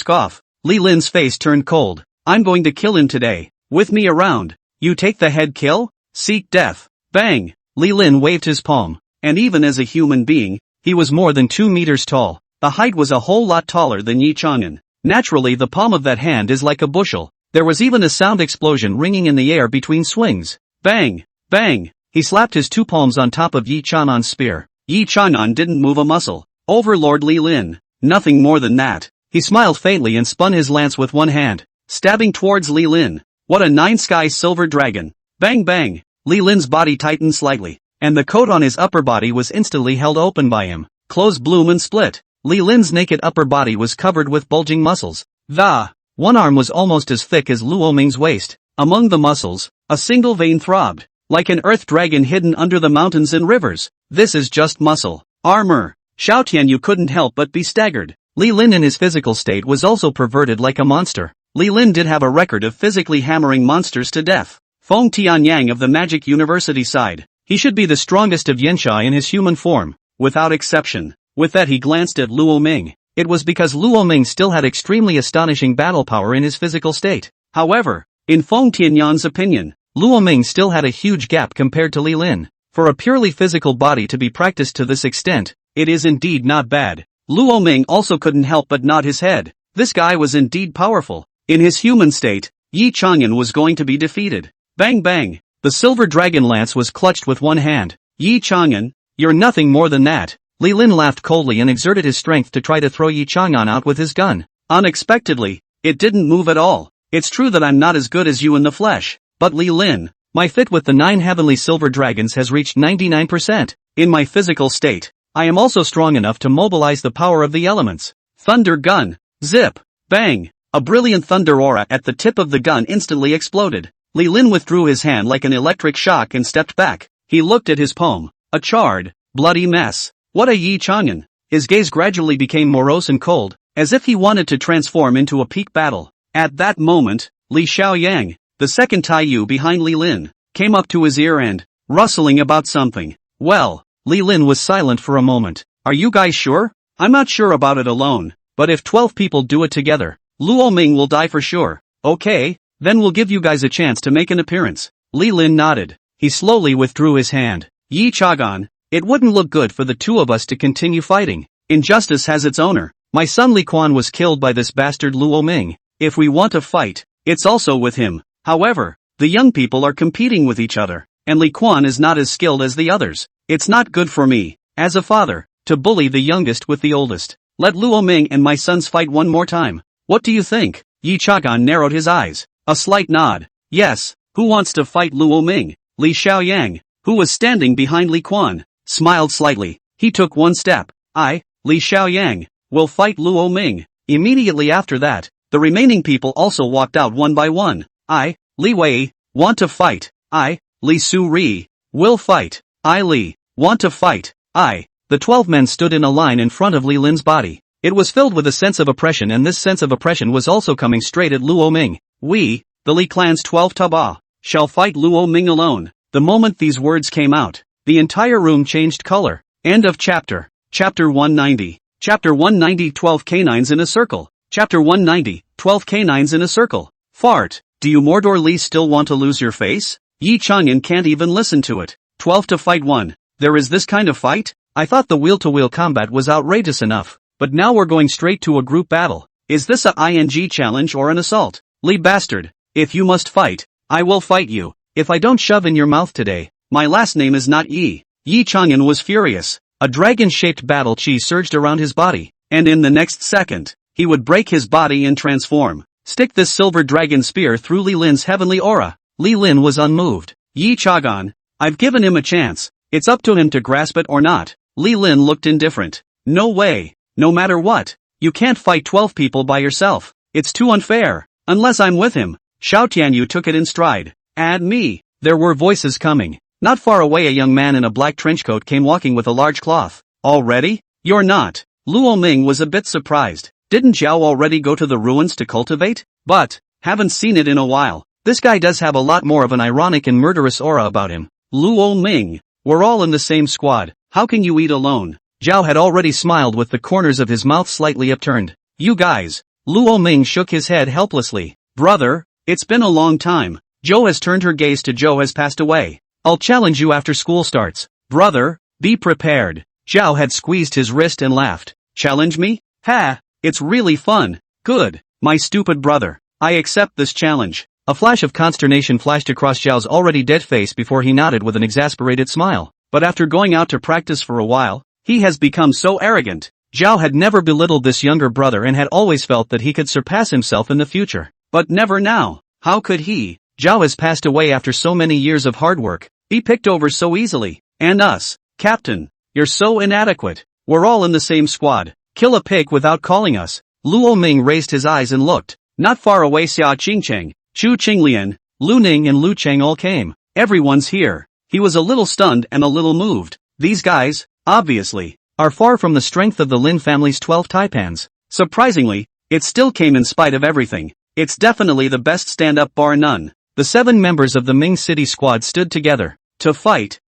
Speaker 1: Off. Li Lin's face turned cold. I'm going to kill him today. With me around, you take the head kill? Seek death. Bang! Li Lin waved his palm, and even as a human being, he was more than 2 meters tall. The height was a whole lot taller than Yi Chang'an. Naturally, the palm of that hand is like a bushel. There was even a sound explosion ringing in the air between swings. Bang! Bang! He slapped his 2 palms on top of Yi Chang'an's spear. Yi Chang'an didn't move a muscle. Overlord Li Lin, nothing more than that. He smiled faintly and spun his lance with one hand, stabbing towards Li Lin. What a 9 Sky Silver Dragon! Bang bang! Li Lin's body tightened slightly, and the coat on his upper body was instantly held open by him. Clothes bloom and split. Li Lin's naked upper body was covered with bulging muscles. One arm was almost as thick as Luo Ming's waist. Among the muscles, a single vein throbbed, like an earth dragon hidden under the mountains and rivers. This is just muscle. Armor. Xiao Tianyu couldn't help but be staggered. Li Lin in his physical state was also perverted like a monster. Li Lin did have a record of physically hammering monsters to death. Feng Tianyang of the Magic University side. He should be the strongest of Yanxia in his human form, without exception. With that he glanced at Luo Ming. It was because Luo Ming still had extremely astonishing battle power in his physical state. However, in Feng Tianyang's opinion, Luo Ming still had a huge gap compared to Li Lin. For a purely physical body to be practiced to this extent, it is indeed not bad. Luo Ming also couldn't help but nod his head. This guy was indeed powerful. In his human state, Yi Chang'an was going to be defeated. Bang bang! The silver dragon lance was clutched with one hand. Yi Chang'an, you're nothing more than that. Li Lin laughed coldly and exerted his strength to try to throw Yi Chang'an out with his gun. Unexpectedly, it didn't move at all. It's true that I'm not as good as you in the flesh, but Li Lin, my fit with the 9 heavenly silver dragons has reached 99%. In my physical state, I am also strong enough to mobilize the power of the elements. Thunder gun. Zip. Bang. A brilliant thunder aura at the tip of the gun instantly exploded. Li Lin withdrew his hand like an electric shock and stepped back. He looked at his palm. A charred, bloody mess. What a Yi Chang'an. His gaze gradually became morose and cold, as if he wanted to transform into a peak battle. At that moment, Li Xiaoyang, the second Taiyu behind Li Lin, came up to his ear and, rustling about something. Well, Li Lin was silent for a moment. Are you guys sure? I'm not sure about it alone, but if 12 people do it together, Luo Ming will die for sure. Okay, then we'll give you guys a chance to make an appearance. Li Lin nodded. He slowly withdrew his hand. Yi Chang'an, it wouldn't look good for the two of us to continue fighting. Injustice has its owner. My son Li Quan was killed by this bastard Luo Ming. If we want to fight, it's also with him. However, the young people are competing with each other, and Li Quan is not as skilled as the others. It's not good for me, as a father, to bully the youngest with the oldest. Let Luo Ming and my sons fight one more time. What do you think? Yi Chagan narrowed his eyes. A slight nod. Yes, who wants to fight Luo Ming? Li Xiaoyang, who was standing behind Li Quan, smiled slightly. He took one step. I, Li Xiaoyang, will fight Luo Ming. Immediately after that, the remaining people also walked out one by one. I, Li Wei, want to fight. I, Li Su Ri, will fight. I Li, want to fight. I. The 12 men stood in a line in front of Li Lin's body. It was filled with a sense of oppression, and this sense of oppression was also coming straight at Luo Ming. We, the Li clan's 12 Taba, shall fight Luo Ming alone. The moment these words came out, the entire room changed color. End of chapter. Chapter 190. Chapter 190 12 canines in a circle. Chapter 190 12 canines in a circle. Fart. Do you Mordor Li still want to lose your face? Yi Chang'an can't even listen to it. 12 to fight 1. There is this kind of fight? I thought the wheel-to-wheel combat was outrageous enough, but now we're going straight to a group battle. Is this a ING challenge or an assault? Li bastard. If you must fight, I will fight you. If I don't shove in your mouth today, my last name is not Yi. Yi Chang'an was furious. A dragon-shaped battle chi surged around his body, and in the next second, he would break his body and transform. Stick this silver dragon spear through Li Lin's heavenly aura. Li Lin was unmoved. Yi Chagan, I've given him a chance. It's up to him to grasp it or not. Li Lin looked indifferent. No way. No matter what. You can't fight 12 people by yourself. It's too unfair. Unless I'm with him. Xiao Tianyu took it in stride. Add me. There were voices coming. Not far away a young man in a black trenchcoat came walking with a large cloth. Already? You're not. Luo Ming was a bit surprised. Didn't Zhao already go to the ruins to cultivate? But, haven't seen it in a while. This guy does have a lot more of an ironic and murderous aura about him. Luo Ming. We're all in the same squad. How can you eat alone? Zhao had already smiled with the corners of his mouth slightly upturned. You guys. Luo Ming shook his head helplessly. Brother, it's been a long time. Zhou has turned her gaze to Zhou has passed away. I'll challenge you after school starts. Brother, be prepared. Zhao had squeezed his wrist and laughed. Challenge me? Ha! It's really fun. Good. My stupid brother. I accept this challenge. A flash of consternation flashed across Zhao's already dead face before he nodded with an exasperated smile. But after going out to practice for a while, he has become so arrogant. Zhao had never belittled this younger brother and had always felt that he could surpass himself in the future. But never now. How could he? Zhao has passed away after so many years of hard work, be picked over so easily. And us, Captain, you're so inadequate. We're all in the same squad. Kill a pig without calling us. Luo Ming raised his eyes and looked. Not far away Xia Qingcheng, Chu Qinglian, Lu Ning and Lu Cheng all came. Everyone's here. He was a little stunned and a little moved. These guys, obviously, are far from the strength of the Lin family's 12 taipans. Surprisingly, it still came in spite of everything. It's definitely the best stand-up bar none. The 7 members of the Ming City squad stood together. To fight.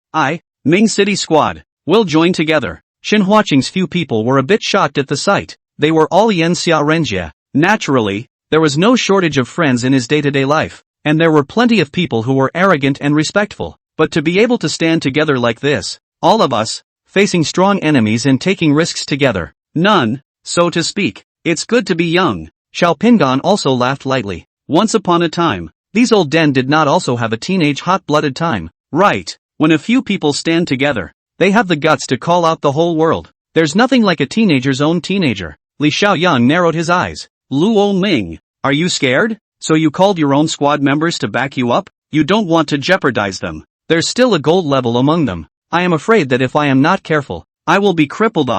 Speaker 1: Ming City squad, will join together. Xinhua Qing's few people were a bit shocked at the sight. They were all Yan Xia Renjia. Naturally, there was no shortage of friends in his day-to-day life, and there were plenty of people who were arrogant and respectful. But to be able to stand together like this, all of us, facing strong enemies and taking risks together, none, so to speak, it's good to be young. Xiao Pingan also laughed lightly. Once upon a time, these old den did not also have a teenage hot-blooded time, right? When a few people stand together, they have the guts to call out the whole world. There's nothing like a teenager's own teenager. Li Xiaoyang narrowed his eyes. Luo Ming, are you scared? So you called your own squad members to back you up? You don't want to jeopardize them. There's still a gold level among them. I am afraid that if I am not careful, I will be crippled.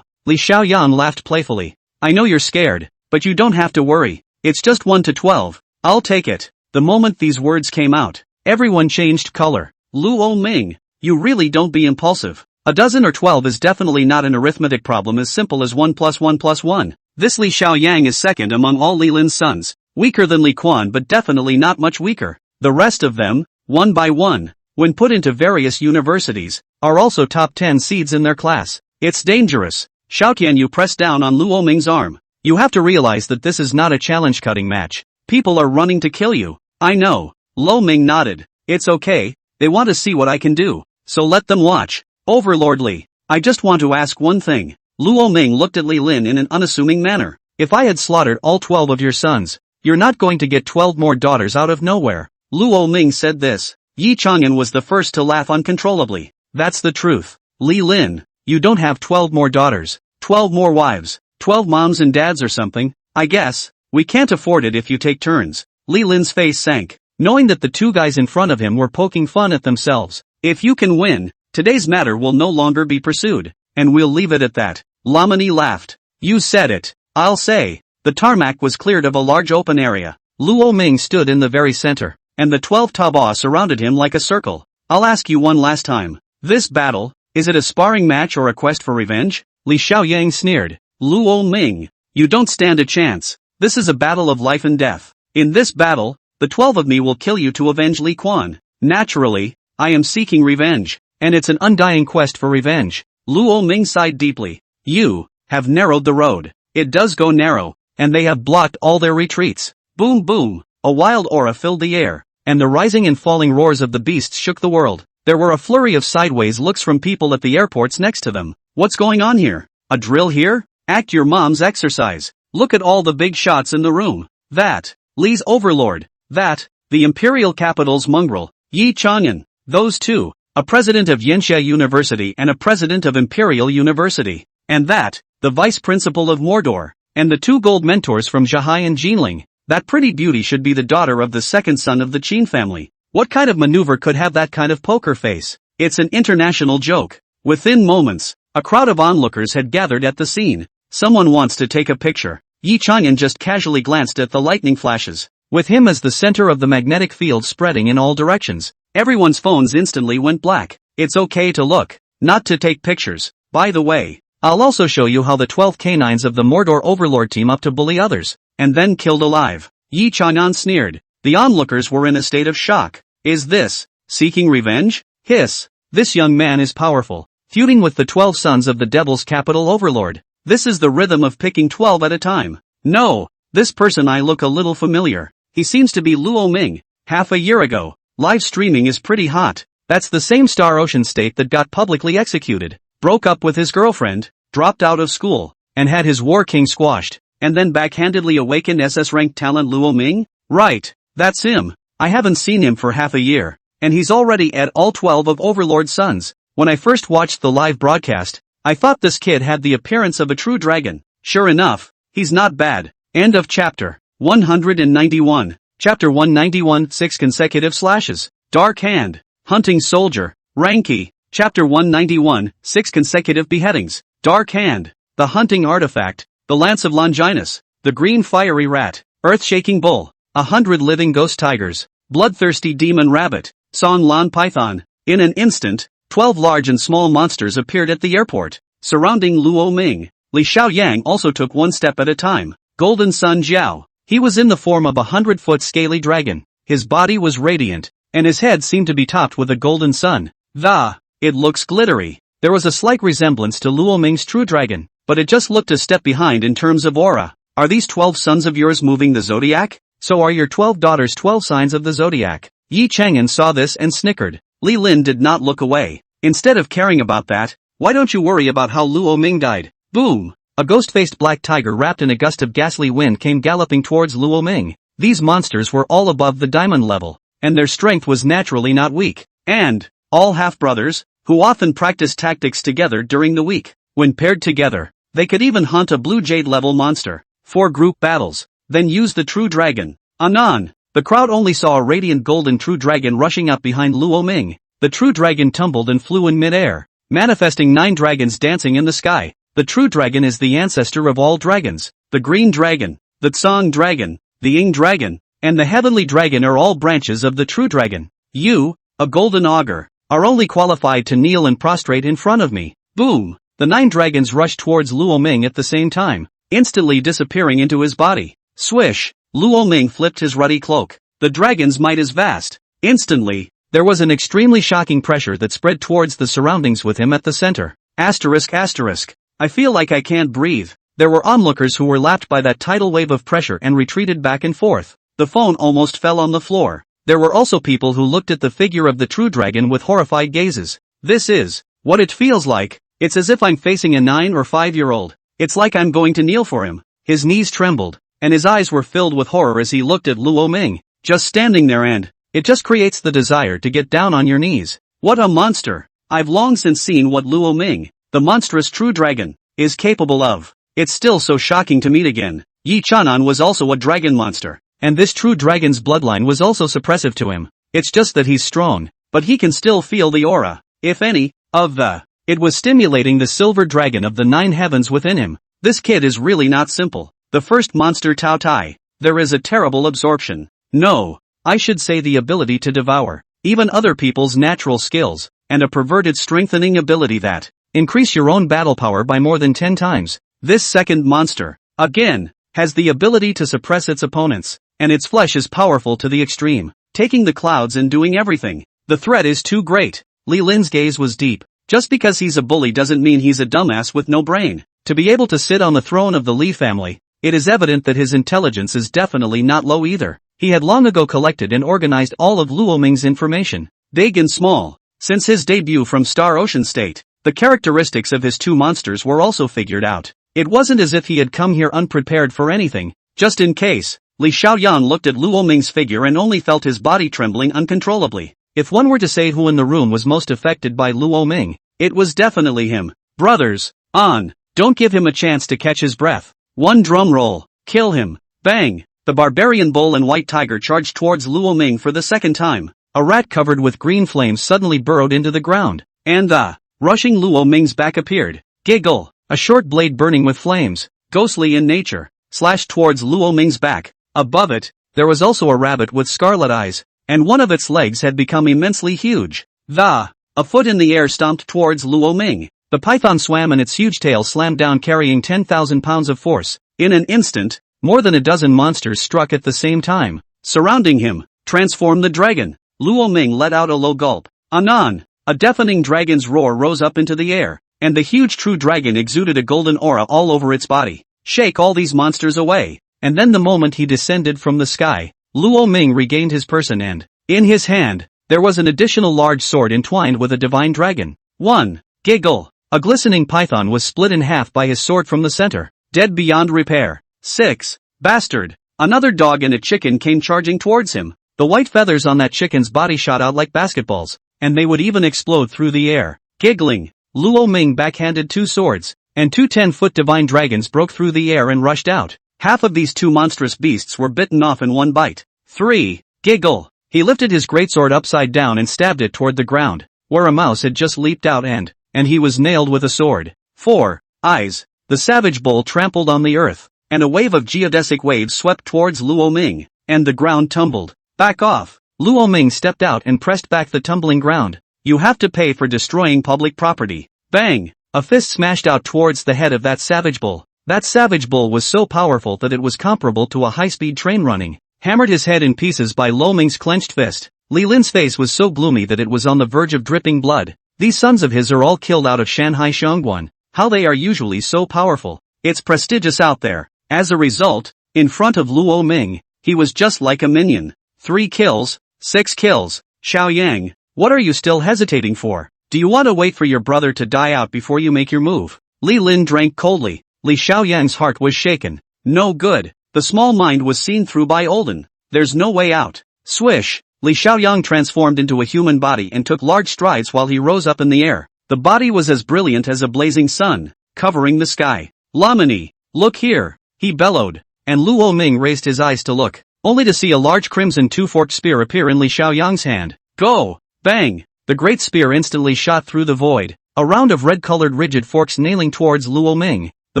Speaker 1: Li Xiaoyan laughed playfully. I know you're scared, but you don't have to worry. It's just 1 to 12. I'll take it. The moment these words came out, everyone changed color. Luo Ming, you really don't be impulsive. A dozen or 12 is definitely not an arithmetic problem as simple as 1 plus 1 plus 1. This Li Xiaoyang is second among all Li Lin's sons. Weaker than Li Quan but definitely not much weaker. The rest of them, one by one, when put into various universities, are also top 10 seeds in their class. It's dangerous. Xiao Tianyu pressed down on Luo Ming's arm. You have to realize that this is not a challenge-cutting match. People are running to kill you. I know. Luo Ming nodded. It's okay, they want to see what I can do, so let them watch. Overlord Li, I just want to ask one thing. Luo Ming looked at Li Lin in an unassuming manner. If I had slaughtered all 12 of your sons, you're not going to get 12 more daughters out of nowhere. Luo Ming said this. Yi Chang'an was the first to laugh uncontrollably. That's the truth. Li Lin, You don't have 12 more daughters, 12 more wives, 12 moms and dads or something, I guess. We can't afford it if you take turns. Li Lin's face sank, knowing that the two guys in front of him were poking fun at themselves. If you can win, today's matter will no longer be pursued, and we'll leave it at that. Lamani laughed. You said it. I'll say. The tarmac was cleared of a large open area. Luo Ming stood in the very center, and the 12 Taba surrounded him like a circle. I'll ask you one last time. This battle, is it a sparring match or a quest for revenge? Li Xiaoyang sneered. Luo Ming, you don't stand a chance. This is a battle of life and death. In this battle, the 12 of me will kill you to avenge Li Quan. Naturally, I am seeking revenge, and it's an undying quest for revenge. Luo Ming sighed deeply. You have narrowed the road. It does go narrow, and they have blocked all their retreats. Boom boom, a wild aura filled the air, and the rising and falling roars of the beasts shook the world. There were a flurry of sideways looks from people at the airports next to them. What's going on here? A drill here? Act your mom's exercise. Look at all the big shots in the room. That, Li's overlord. That, the imperial capital's mongrel, Yi Chang'an. Those two, a president of Yanxia University and a president of Imperial University. And that, the vice principal of Mordor. And the two gold mentors from Zhahai and Jinling. That pretty beauty should be the daughter of the second son of the Qin family. What kind of maneuver could have that kind of poker face? It's an international joke. Within moments, a crowd of onlookers had gathered at the scene. Someone wants to take a picture. Yi Chang'an just casually glanced at the lightning flashes. With him as the center of the magnetic field spreading in all directions, everyone's phones instantly went black. It's okay to look, not to take pictures. By the way, I'll also show you how the 12 canines of the Mordor overlord team up to bully others, and then killed alive. Yi Chang'an sneered. The onlookers were in a state of shock. Is this seeking revenge? Hiss. This young man is powerful, feuding with the 12 sons of the Devil's capital overlord. This is the rhythm of picking 12 at a time. No, this person I look a little familiar. He seems to be Luo Ming. Half a year ago. Live streaming is pretty hot. That's the same Star Ocean state that got publicly executed, broke up with his girlfriend, dropped out of school, and had his war king squashed, and then backhandedly awakened SS-ranked talent Luo Ming? Right, that's him. I haven't seen him for half a year, and he's already at all 12 of Overlord's sons. When I first watched the live broadcast, I thought this kid had the appearance of a true dragon. Sure enough, he's not bad. End of chapter 191. Chapter 191, 6 consecutive slashes. Dark Hand. Hunting Soldier. Ranky. Chapter 191, 6 consecutive beheadings. Dark Hand. The Hunting Artifact. The Lance of Longinus. The Green Fiery Rat. Earth-Shaking Bull. 100 Living Ghost Tigers. Bloodthirsty Demon Rabbit. Song Lan Python. In an instant, 12 large and small monsters appeared at the airport, surrounding Luo Ming. Li Xiaoyang also took one step at a time. Golden Sun Jiao. He was in the form of a 100-foot scaly dragon. His body was radiant, and his head seemed to be topped with a golden sun. It looks glittery. There was a slight resemblance to Luo Ming's true dragon, but it just looked a step behind in terms of aura. Are these 12 sons of yours moving the zodiac? So are your 12 daughters 12 signs of the zodiac? Yi Chang'an saw this and snickered. Li Lin did not look away. Instead of caring about that, why don't you worry about how Luo Ming died? Boom! A ghost-faced black tiger wrapped in a gust of ghastly wind came galloping towards Luo Ming. These monsters were all above the diamond level, and their strength was naturally not weak. And, all half-brothers, who often practiced tactics together during the week. When paired together, they could even hunt a blue jade-level monster. 4 group battles. Then use the true dragon. Anon. The crowd only saw a radiant golden true dragon rushing up behind Luo Ming. The true dragon tumbled and flew in mid-air, manifesting 9 dragons dancing in the sky. The true dragon is the ancestor of all dragons. The green dragon, the Tsang dragon, the Ying dragon, and the heavenly dragon are all branches of the true dragon. You, a golden augur, are only qualified to kneel and prostrate in front of me. Boom! The 9 dragons rushed towards Luo Ming at the same time, instantly disappearing into his body. Swish! Luo Ming flipped his ruddy cloak. The dragon's might is vast. Instantly, there was an extremely shocking pressure that spread towards the surroundings with him at the center. Asterisk. I feel like I can't breathe. There were onlookers who were lapped by that tidal wave of pressure and retreated back and forth. The phone almost fell on the floor. There were also people who looked at the figure of the true dragon with horrified gazes. This is what it feels like. It's as if I'm facing a 9 or 5-year-old. It's like I'm going to kneel for him. His knees trembled, and his eyes were filled with horror as he looked at Luo Ming, just standing there, and it just creates the desire to get down on your knees. What a monster! I've long since seen what Luo Ming, the monstrous true dragon, is capable of. It's still so shocking to meet again. Yi Chanan was also a dragon monster, and this true dragon's bloodline was also suppressive to him. It's just that he's strong, but he can still feel the aura, if any, of the. It was stimulating the silver dragon of the 9 heavens within him. This kid is really not simple. The first monster Tao Tai. There is a terrible absorption. No, I should say the ability to devour even other people's natural skills, and a perverted strengthening ability that increase your own battle power by more than 10 times. This second monster, again, has the ability to suppress its opponents, and its flesh is powerful to the extreme, taking the clouds and doing everything. The threat is too great. Li Lin's gaze was deep. Just because he's a bully doesn't mean he's a dumbass with no brain. To be able to sit on the throne of the Li family, it is evident that his intelligence is definitely not low either. He had long ago collected and organized all of Luo Ming's information, big and small. Since his debut from Star Ocean State, the characteristics of his 2 monsters were also figured out. It wasn't as if he had come here unprepared for anything, just in case. Li Xiaoyan looked at Luo Ming's figure and only felt his body trembling uncontrollably. If one were to say who in the room was most affected by Luo Ming, it was definitely him. Brothers, on, don't give him a chance to catch his breath. One drum roll, kill him, bang. The barbarian bull and white tiger charged towards Luo Ming for the second time. A rat covered with green flames suddenly burrowed into the ground, and the rushing Luo Ming's back appeared. Giggle, a short blade burning with flames, ghostly in nature, slashed towards Luo Ming's back. Above it, there was also a rabbit with scarlet eyes, and one of its legs had become immensely huge. A foot in the air stomped towards Luo Ming. The python swam and its huge tail slammed down carrying 10,000 pounds of force. In an instant, more than a dozen monsters struck at the same time. Surrounding him, transform the dragon. Luo Ming let out a low gulp. Anon, a deafening dragon's roar rose up into the air, and the huge true dragon exuded a golden aura all over its body. Shake all these monsters away. And then the moment he descended from the sky, Luo Ming regained his person and, in his hand, there was an additional large sword entwined with a divine dragon. 1. Giggle. A glistening python was split in half by his sword from the center, dead beyond repair. 6. Bastard. Another dog and a chicken came charging towards him. The white feathers on that chicken's body shot out like basketballs, and they would even explode through the air. Giggling, Luo Ming backhanded 2 swords, and 2 10-foot divine dragons broke through the air and rushed out. Half of these 2 monstrous beasts were bitten off in one bite. 3. Giggle. He lifted his greatsword upside down and stabbed it toward the ground, where a mouse had just leaped out and he was nailed with a sword. 4. Eyes. The savage bull trampled on the earth, and a wave of geodesic waves swept towards Luo Ming, and the ground tumbled. Back off. Luo Ming stepped out and pressed back the tumbling ground. You have to pay for destroying public property. Bang! A fist smashed out towards the head of that savage bull. That savage bull was so powerful that it was comparable to a high-speed train running. Hammered his head in pieces by Luo Ming's clenched fist. Li Lin's face was so gloomy that it was on the verge of dripping blood. These sons of his are all killed out of Shanghai Xiongguan. How they are usually so powerful. It's prestigious out there. As a result, in front of Luo Ming, he was just like a minion. 3 kills, 6 kills. Xiao Yang, what are you still hesitating for? Do you want to wait for your brother to die out before you make your move? Li Lin drank coldly. Li Xiaoyang's heart was shaken. No good. The small mind was seen through by Olden. There's no way out. Swish. Li Xiaoyang transformed into a human body and took large strides while he rose up in the air. The body was as brilliant as a blazing sun, covering the sky. Lamini, look here, he bellowed, and Luo Ming raised his eyes to look, only to see a large crimson 2-forked spear appear in Li Xiaoyang's hand. Go! Bang! The great spear instantly shot through the void, a round of red-colored rigid forks nailing towards Luo Ming. The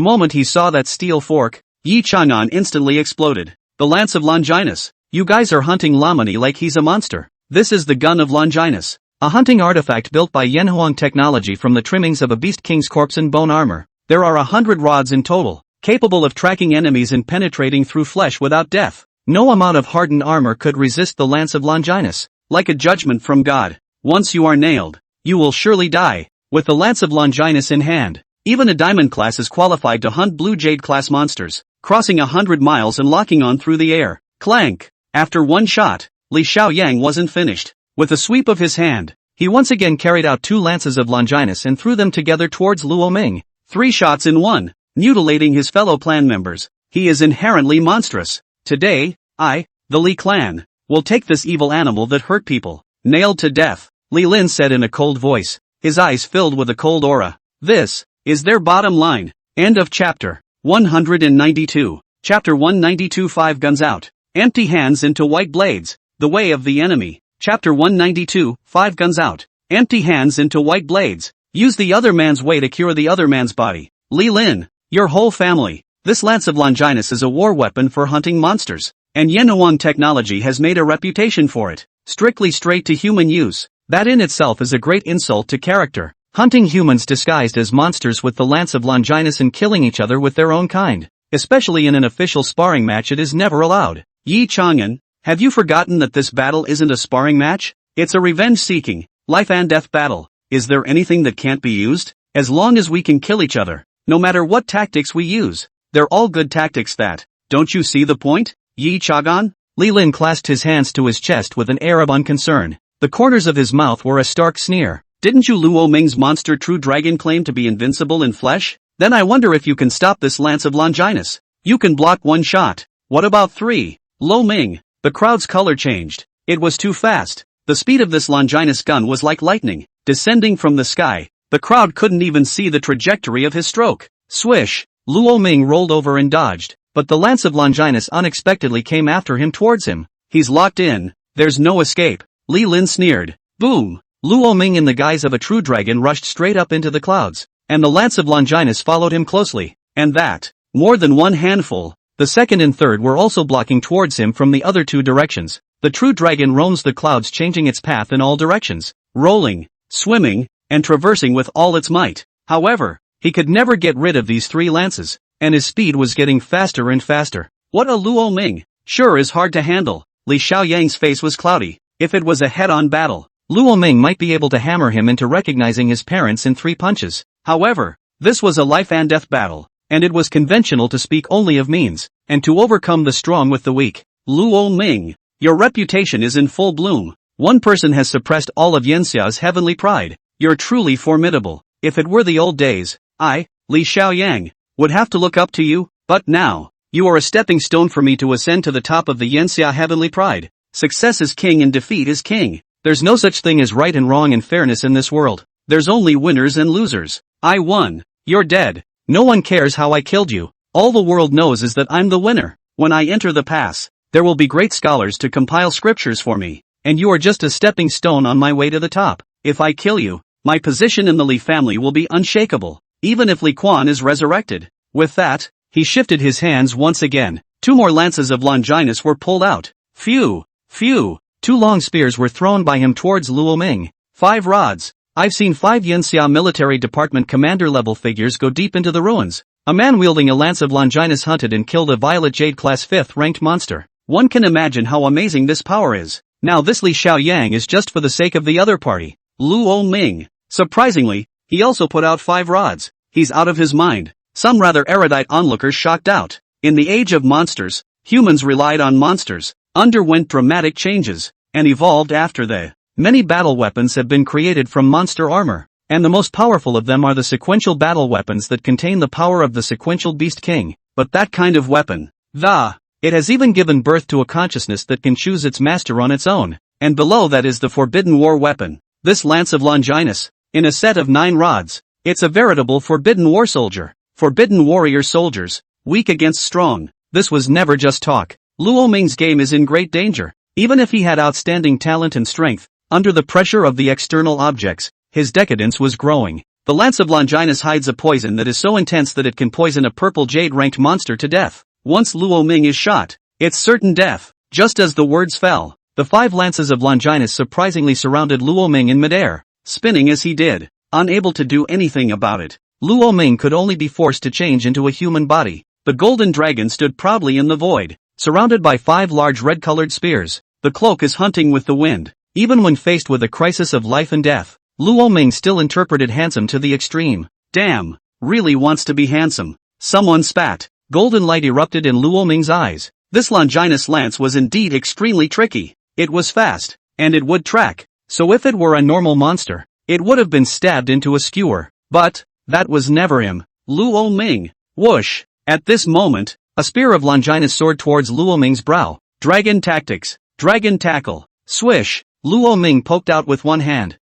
Speaker 1: moment he saw that steel fork, Yi Chang'an instantly exploded. The lance of Longinus. You guys are hunting Lamini like he's a monster. This is the gun of Longinus, a hunting artifact built by Yanhuang technology from the trimmings of a beast king's corpse and bone armor. There are 100 rods in total, capable of tracking enemies and penetrating through flesh without death. No amount of hardened armor could resist the lance of Longinus. Like a judgment from God, once you are nailed, you will surely die. With the lance of Longinus in hand, even a diamond class is qualified to hunt blue jade class monsters, crossing 100 miles and locking on through the air. Clank! After one shot, Li Xiaoyang wasn't finished. With a sweep of his hand, he once again carried out 2 lances of Longinus and threw them together towards Luo Ming. 3 shots in one, mutilating his fellow clan members. He is inherently monstrous. Today, I, the Li clan, will take this evil animal that hurt people, nailed to death, Li Lin said in a cold voice, his eyes filled with a cold aura. This is their bottom line. End of chapter. 192. Chapter 192. 5 guns out. Empty hands into white blades. The way of the enemy. Chapter 192. 5 guns out. Empty hands into white blades. Use the other man's way to cure the other man's body. Li Lin. Your whole family. This lance of Longinus is a war weapon for hunting monsters, and Yenawang technology has made a reputation for it. Strictly straight to human use. That in itself is a great insult to character. Hunting humans disguised as monsters with the lance of Longinus and killing each other with their own kind. Especially in an official sparring match, it is never allowed. Yi Chang'an, have you forgotten that this battle isn't a sparring match? It's a revenge-seeking, life and death battle. Is there anything that can't be used? As long as we can kill each other, no matter what tactics we use, they're all good tactics that, don't you see the point? Yi Chang'an? Li Lin clasped his hands to his chest with an air of unconcern. The corners of his mouth were a stark sneer. Didn't you Luo Ming's monster true dragon claim to be invincible in flesh? Then I wonder if you can stop this lance of Longinus. You can block one shot. What about 3? Lo Ming. The crowd's color changed. It was too fast. The speed of this Longinus gun was like lightning, descending from the sky. The crowd couldn't even see the trajectory of his stroke. Swish. Luo Ming rolled over and dodged, but the lance of Longinus unexpectedly came after him towards him. He's locked in. There's no escape. Li Lin sneered. Boom. Luo Ming in the guise of a true dragon rushed straight up into the clouds, and the lance of Longinus followed him closely, and that, more than one handful. The second and third were also blocking towards him from the other 2 directions. The true dragon roams the clouds, changing its path in all directions, rolling, swimming, and traversing with all its might. However, he could never get rid of these 3 lances, and his speed was getting faster and faster. What a Luo Ming sure is hard to handle. Li Xiaoyang's face was cloudy. If it was a head-on battle, Luo Ming might be able to hammer him into recognizing his parents in 3 punches. However, this was a life and death battle, and it was conventional to speak only of means, and to overcome the strong with the weak. Luo Ming, your reputation is in full bloom. One person has suppressed all of Yanxia's heavenly pride. You're truly formidable. If it were the old days, I, Li Xiaoyang, would have to look up to you, but now, you are a stepping stone for me to ascend to the top of the Yanxia heavenly pride. Success is king and defeat is king. There's no such thing as right and wrong and fairness in this world. There's only winners and losers. I won. You're dead. No one cares how I killed you. All the world knows is that I'm the winner. When I enter the pass, there will be great scholars to compile scriptures for me, and you are just a stepping stone on my way to the top. If I kill you, my position in the Li family will be unshakable, even if Li Quan is resurrected. With that, he shifted his hands once again. 2 more lances of Longinus were pulled out. Phew! Phew! 2 long spears were thrown by him towards Luo Ming. 5 rods. I've seen 5 Yanxia military department commander-level figures go deep into the ruins. A man wielding a lance of Longinus hunted and killed a Violet Jade class 5th ranked monster. One can imagine how amazing this power is. Now this Li Xiaoyang is just for the sake of the other party. Luo Ming. Surprisingly, he also put out 5 rods. He's out of his mind. Some rather erudite onlookers shocked out. In the age of monsters, humans relied on monsters, underwent dramatic changes, and evolved after they. Many battle weapons have been created from monster armor, and the most powerful of them are the sequential battle weapons that contain the power of the sequential beast king. But that kind of weapon, it has even given birth to a consciousness that can choose its master on its own, and below that is the forbidden war weapon, this lance of Longinus, in a set of 9 rods. It's a veritable forbidden war soldier, forbidden warrior soldiers, weak against strong. This was never just talk. Luo Ming's game is in great danger. Even if he had outstanding talent and strength, under the pressure of the external objects, his decadence was growing. The lance of Longinus hides a poison that is so intense that it can poison a purple jade-ranked monster to death. Once Luo Ming is shot, it's certain death. Just as the words fell, the 5 lances of Longinus surprisingly surrounded Luo Ming in midair, spinning as he did, unable to do anything about it. Luo Ming could only be forced to change into a human body. The golden dragon stood proudly in the void, surrounded by 5 large red-colored spears. The cloak is hunting with the wind. Even when faced with a crisis of life and death, Luo Ming still interpreted handsome to the extreme. Damn, really wants to be handsome. Someone spat. Golden light erupted in Luo Ming's eyes. This Longinus lance was indeed extremely tricky. It was fast, and it would track. So if it were a normal monster, it would have been stabbed into a skewer. But that was never him. Luo Ming. Whoosh. At this moment, a spear of Longinus soared towards Luo Ming's brow. Dragon tactics. Dragon tackle. Swish. Luo Ming poked out with one hand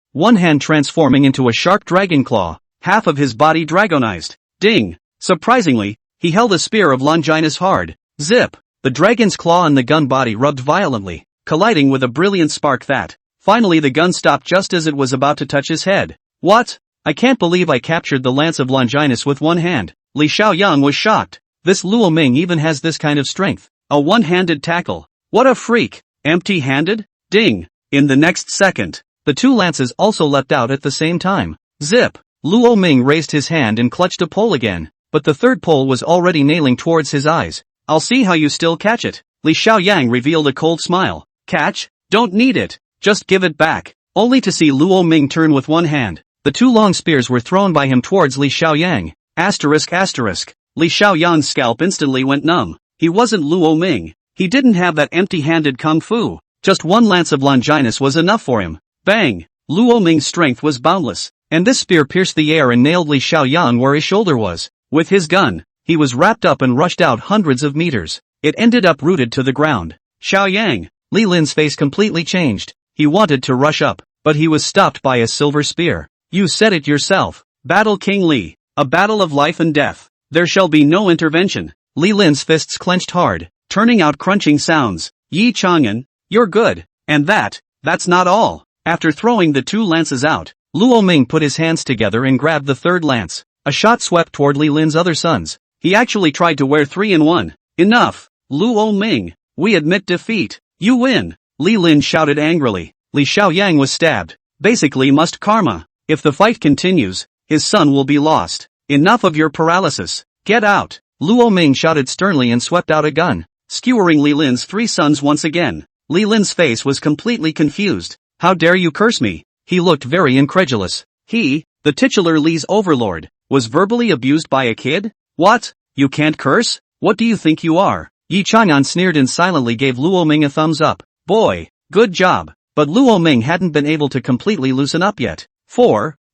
Speaker 1: transforming into a sharp dragon claw. half of his body dragonized. Ding! Surprisingly, he held a spear of Longinus hard. Zip! The dragon's claw and the gun body rubbed violently, colliding with a brilliant spark that, finally the gun stopped just as it was about to touch his head. What? I can't believe I captured the lance of Longinus with one hand. Li Xiaoyang was shocked. This Luo Ming even has this kind of strength. A one-handed tackle. What a freak! Empty-handed? Ding! In the next second, the two lances also leapt out at the same time. Zip! Luo Ming raised his hand and clutched a pole again, but the third pole was already nailing towards his eyes. I'll see how you still catch it. Li Xiaoyang revealed a cold smile. Catch? Don't need it. Just give it back. Only to see Luo Ming turn with one hand. The two long spears were thrown by him towards Li Xiaoyang. Asterisk asterisk. Li Xiaoyang's scalp instantly went numb. He wasn't Luo Ming. He didn't have that empty-handed kung fu. Just one lance of Longinus was enough for him. Bang! Luo Ming's strength was boundless, and this spear pierced the air and nailed Li Xiaoyang where his shoulder was. With his gun, he was wrapped up and rushed out hundreds of meters. It ended up rooted to the ground. Xiaoyang! Li Lin's face completely changed. He wanted to rush up, but he was stopped by a silver spear. You said it yourself. Battle King Li. A battle of life and death. There shall be no intervention. Li Lin's fists clenched hard, turning out crunching sounds. Yi Chang'an, you're good. And that's not all. After throwing the two lances out, Luo Ming put his hands together and grabbed the third lance. A shot swept toward Li Lin's other sons. He actually tried to wear 3 in 1. Enough! Luo Ming, we admit defeat. You win! Li Lin shouted angrily. Li Xiaoyang was stabbed. Basically must karma. If the fight continues, his son will be lost. Enough of your paralysis. Get out! Luo Ming shouted sternly and swept out a gun, skewering Li Lin's 3 sons once again. Li Lin's face was completely confused. How dare you curse me? He looked very incredulous. He, the titular Li's overlord, was verbally abused by a kid? What? You can't curse? What do you think you are? Yi Chang'an sneered and silently gave Luo Ming a thumbs up. Boy, good job. But Luo Ming hadn't been able to completely loosen up yet.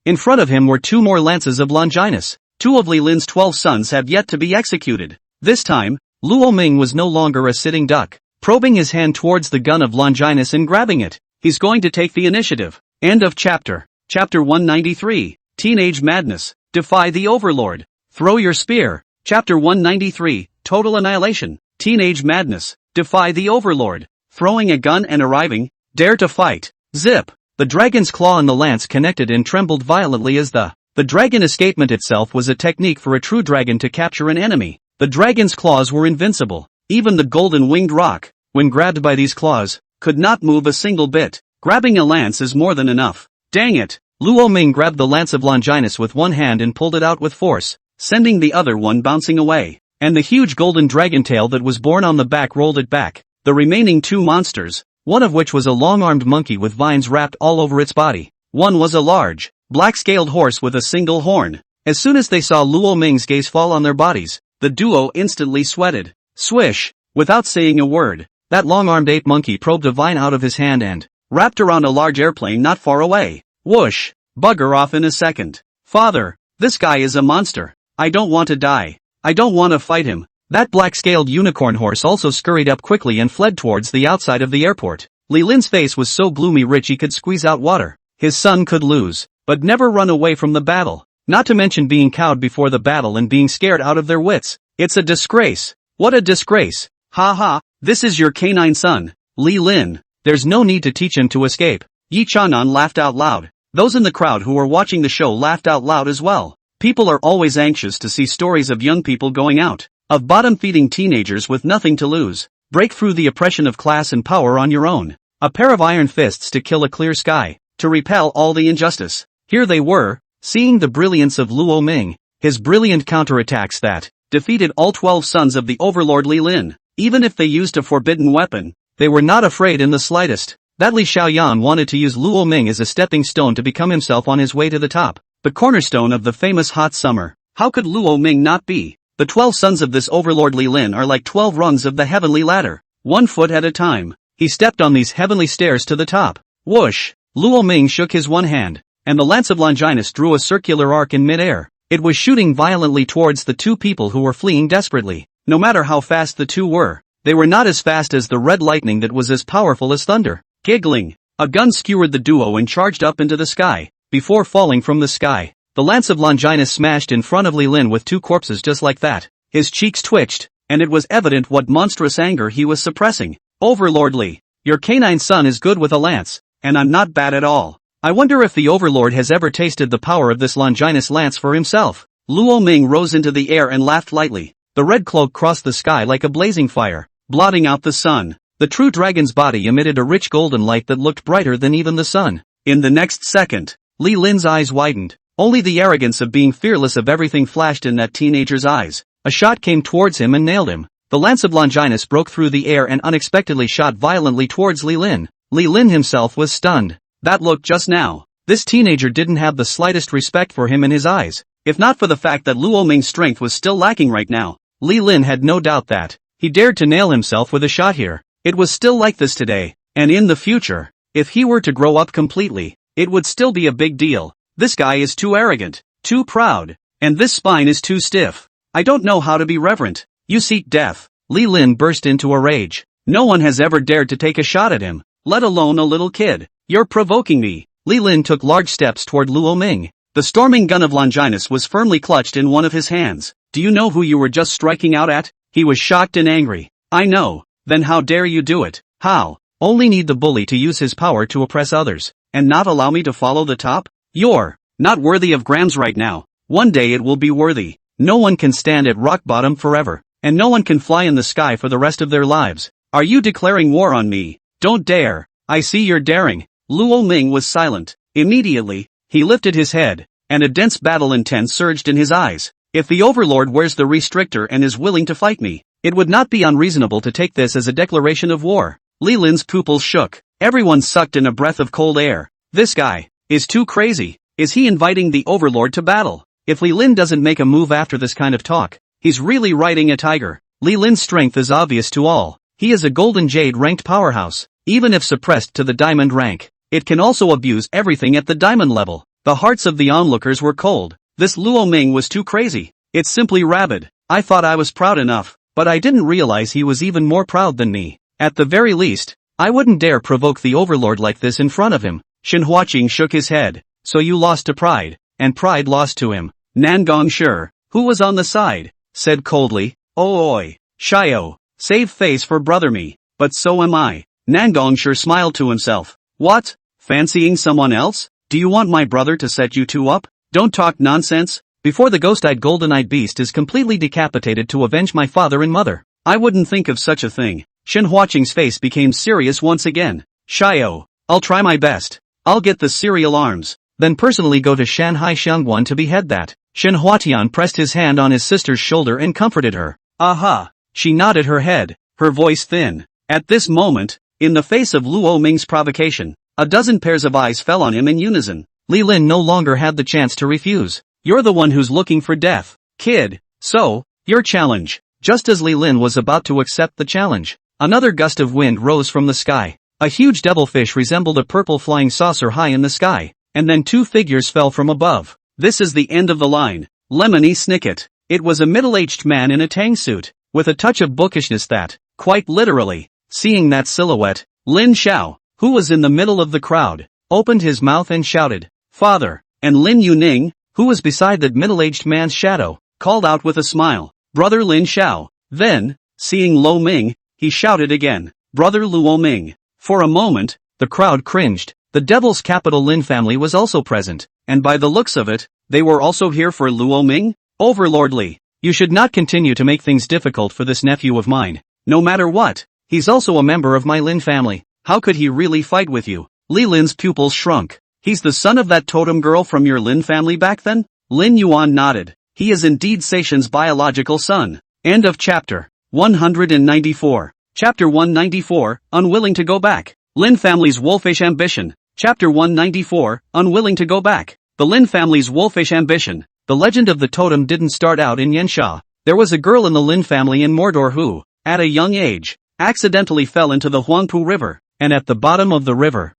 Speaker 1: In front of him were 2 more lances of Longinus. 2 of Li Lin's 12 sons had yet to be executed. This time, Luo Ming was no longer a sitting duck, probing his hand towards the gun of Longinus and grabbing it. He's going to take the initiative. End of chapter. Chapter 193. Teenage Madness. Defy the Overlord. Throw your spear. Chapter 193. Total Annihilation. Teenage Madness. Defy the Overlord. Throwing a gun and arriving. Dare to fight. Zip. The dragon's claw and the lance connected and trembled violently as the dragon escapement itself was a technique for a true dragon to capture an enemy. The dragon's claws were invincible. Even the golden winged roc, when grabbed by these claws, could not move a single bit. Grabbing a lance is more than enough. Dang it! Luo Ming grabbed the lance of Longinus with one hand and pulled it out with force, sending the other one bouncing away. And the huge golden dragon tail that was borne on the back rolled it back. The remaining 2 monsters, one of which was a long-armed monkey with vines wrapped all over its body. One was a large, black-scaled horse with a single horn. As soon as they saw Luo Ming's gaze fall on their bodies, the duo instantly sweated. Swish! Without saying a word, that long-armed ape monkey probed a vine out of his hand and wrapped around a large airplane not far away. Whoosh! Bugger off in a second. Father, this guy is a monster. I don't want to die. I don't want to fight him. That black-scaled unicorn horse also scurried up quickly and fled towards the outside of the airport. Li Lin's face was so gloomy rich he could squeeze out water. His son could lose, but never run away from the battle. Not to mention being cowed before the battle and being scared out of their wits. It's a disgrace. What a disgrace. Ha ha, this is your canine son, Li Lin. There's no need to teach him to escape. Yi Chang'an laughed out loud. Those in the crowd who were watching the show laughed out loud as well. People are always anxious to see stories of young people going out, of bottom-feeding teenagers with nothing to lose. Break through the oppression of class and power on your own. A pair of iron fists to kill a clear sky, to repel all the injustice. Here they were, seeing the brilliance of Luo Ming, his brilliant counterattacks that defeated all 12 sons of the overlord Li Lin. Even if they used a forbidden weapon, they were not afraid in the slightest. That Li Xiaoyan wanted to use Luo Ming as a stepping stone to become himself on his way to the top, the cornerstone of the famous hot summer. How could Luo Ming not be? The 12 sons of this overlord Li Lin are like 12 rungs of the heavenly ladder, 1 foot at a time. He stepped on these heavenly stairs to the top. Whoosh! Luo Ming shook his one hand, and the lance of Longinus drew a circular arc in midair. It was shooting violently towards the 2 people who were fleeing desperately. No matter how fast the 2 were, they were not as fast as the red lightning that was as powerful as thunder. Giggling, a gun skewered the duo and charged up into the sky. Before falling from the sky, The lance of Longinus smashed in front of Li Lin with two corpses just like that. His cheeks twitched, and it was evident what monstrous anger he was suppressing. Overlord Li, your canine son is good with a lance, and I'm not bad at all. I wonder if the Overlord has ever tasted the power of this Longinus lance for himself. Luo Ming rose into the air and laughed lightly. The red cloak crossed the sky like a blazing fire, blotting out the sun. The true dragon's body emitted a rich golden light that looked brighter than even the sun. In the next second, Li Lin's eyes widened. Only the arrogance of being fearless of everything flashed in that teenager's eyes. A shot came towards him and nailed him. The lance of Longinus broke through the air and unexpectedly shot violently towards Li Lin. Li Lin himself was stunned. That look just now. This teenager didn't have the slightest respect for him in his eyes. If not for the fact that Luo Ming's strength was still lacking right now, Li Lin had no doubt that he dared to nail himself with a shot here. It was still like this today, and in the future, if he were to grow up completely, it would still be a big deal. This guy is too arrogant, too proud, and this spine is too stiff. I don't know how to be reverent. You seek death. Li Lin burst into a rage. No one has ever dared to take a shot at him, let alone a little kid. You're provoking me. Li Lin took large steps toward Luo Ming. The storming gun of Longinus was firmly clutched in one of his hands. Do you know who you were just striking out at? He was shocked and angry. I know. Then how dare you do it? How? Only need the bully to use his power to oppress others, and not allow me to follow the top? You're not worthy of Grams right now. One day it will be worthy. No one can stand at rock bottom forever, and no one can fly in the sky for the rest of their lives. Are you declaring war on me? Don't dare. I see you're daring. Luo Ming was silent. Immediately, he lifted his head, and a dense battle intent surged in his eyes. If the Overlord wears the restrictor and is willing to fight me, it would not be unreasonable to take this as a declaration of war. Li Lin's pupils shook. Everyone sucked in a breath of cold air. This guy is too crazy. Is he inviting the Overlord to battle? If Li Lin doesn't make a move after this kind of talk, he's really riding a tiger. Li Lin's strength is obvious to all. He is a Golden Jade ranked powerhouse. Even if suppressed to the Diamond rank, it can also abuse everything at the Diamond level. The hearts of the onlookers were cold. This Luo Ming was too crazy. It's simply rabid. I thought I was proud enough, but I didn't realize he was even more proud than me. At the very least, I wouldn't dare provoke the Overlord like this in front of him. Shen Huaqing shook his head. So you lost to pride, and pride lost to him. Nangong Shi, who was on the side, said coldly, "Oh oi, Shio, save face for brother me, but so am I." Nangong Shi smiled to himself. What? Fancying someone else? Do you want my brother to set you two up? Don't talk nonsense. Before the ghost-eyed golden-eyed beast is completely decapitated to avenge my father and mother, I wouldn't think of such a thing. Shen Huaqing's face became serious once again. Shio, I'll try my best. I'll get the serial arms, then personally go to Shanghai Xiangguan to behead that. Shen Huatian pressed his hand on his sister's shoulder and comforted her. Aha! She nodded her head, her voice thin. At this moment, in the face of Luo Ming's provocation, a dozen pairs of eyes fell on him in unison. Li Lin no longer had the chance to refuse. You're the one who's looking for death, kid. So, your challenge. Just as Li Lin was about to accept the challenge, another gust of wind rose from the sky. A huge devilfish resembled a purple flying saucer high in the sky, and then two figures fell from above. This is the end of the line. Lemony Snicket. It was a middle-aged man in a tang suit, with a touch of bookishness that, quite literally, seeing that silhouette, Lin Xiao, who was in the middle of the crowd, opened his mouth and shouted, "Father!" And Lin Yuning, who was beside that middle-aged man's shadow, called out with a smile, "Brother Lin Xiao." Then, seeing Luo Ming, he shouted again, "Brother Luo Ming." For a moment, the crowd cringed. The Devil's Capital Lin family was also present, and by the looks of it, they were also here for Luo Ming? Overlord Li, you should not continue to make things difficult for this nephew of mine. No matter what, he's also a member of my Lin family. How could he really fight with you? Li Lin's pupils shrunk. He's the son of that totem girl from your Lin family back then? Lin Yuan nodded. He is indeed Seishan's biological son. End of chapter 194. Chapter 194, Unwilling to Go Back. Lin family's wolfish ambition. Chapter 194, Unwilling to Go Back. The Lin family's wolfish ambition. The legend of the totem didn't start out in Yansha. There was a girl in the Lin family in Mordor who, at a young age, accidentally fell into the Huangpu River, and at the bottom of the river,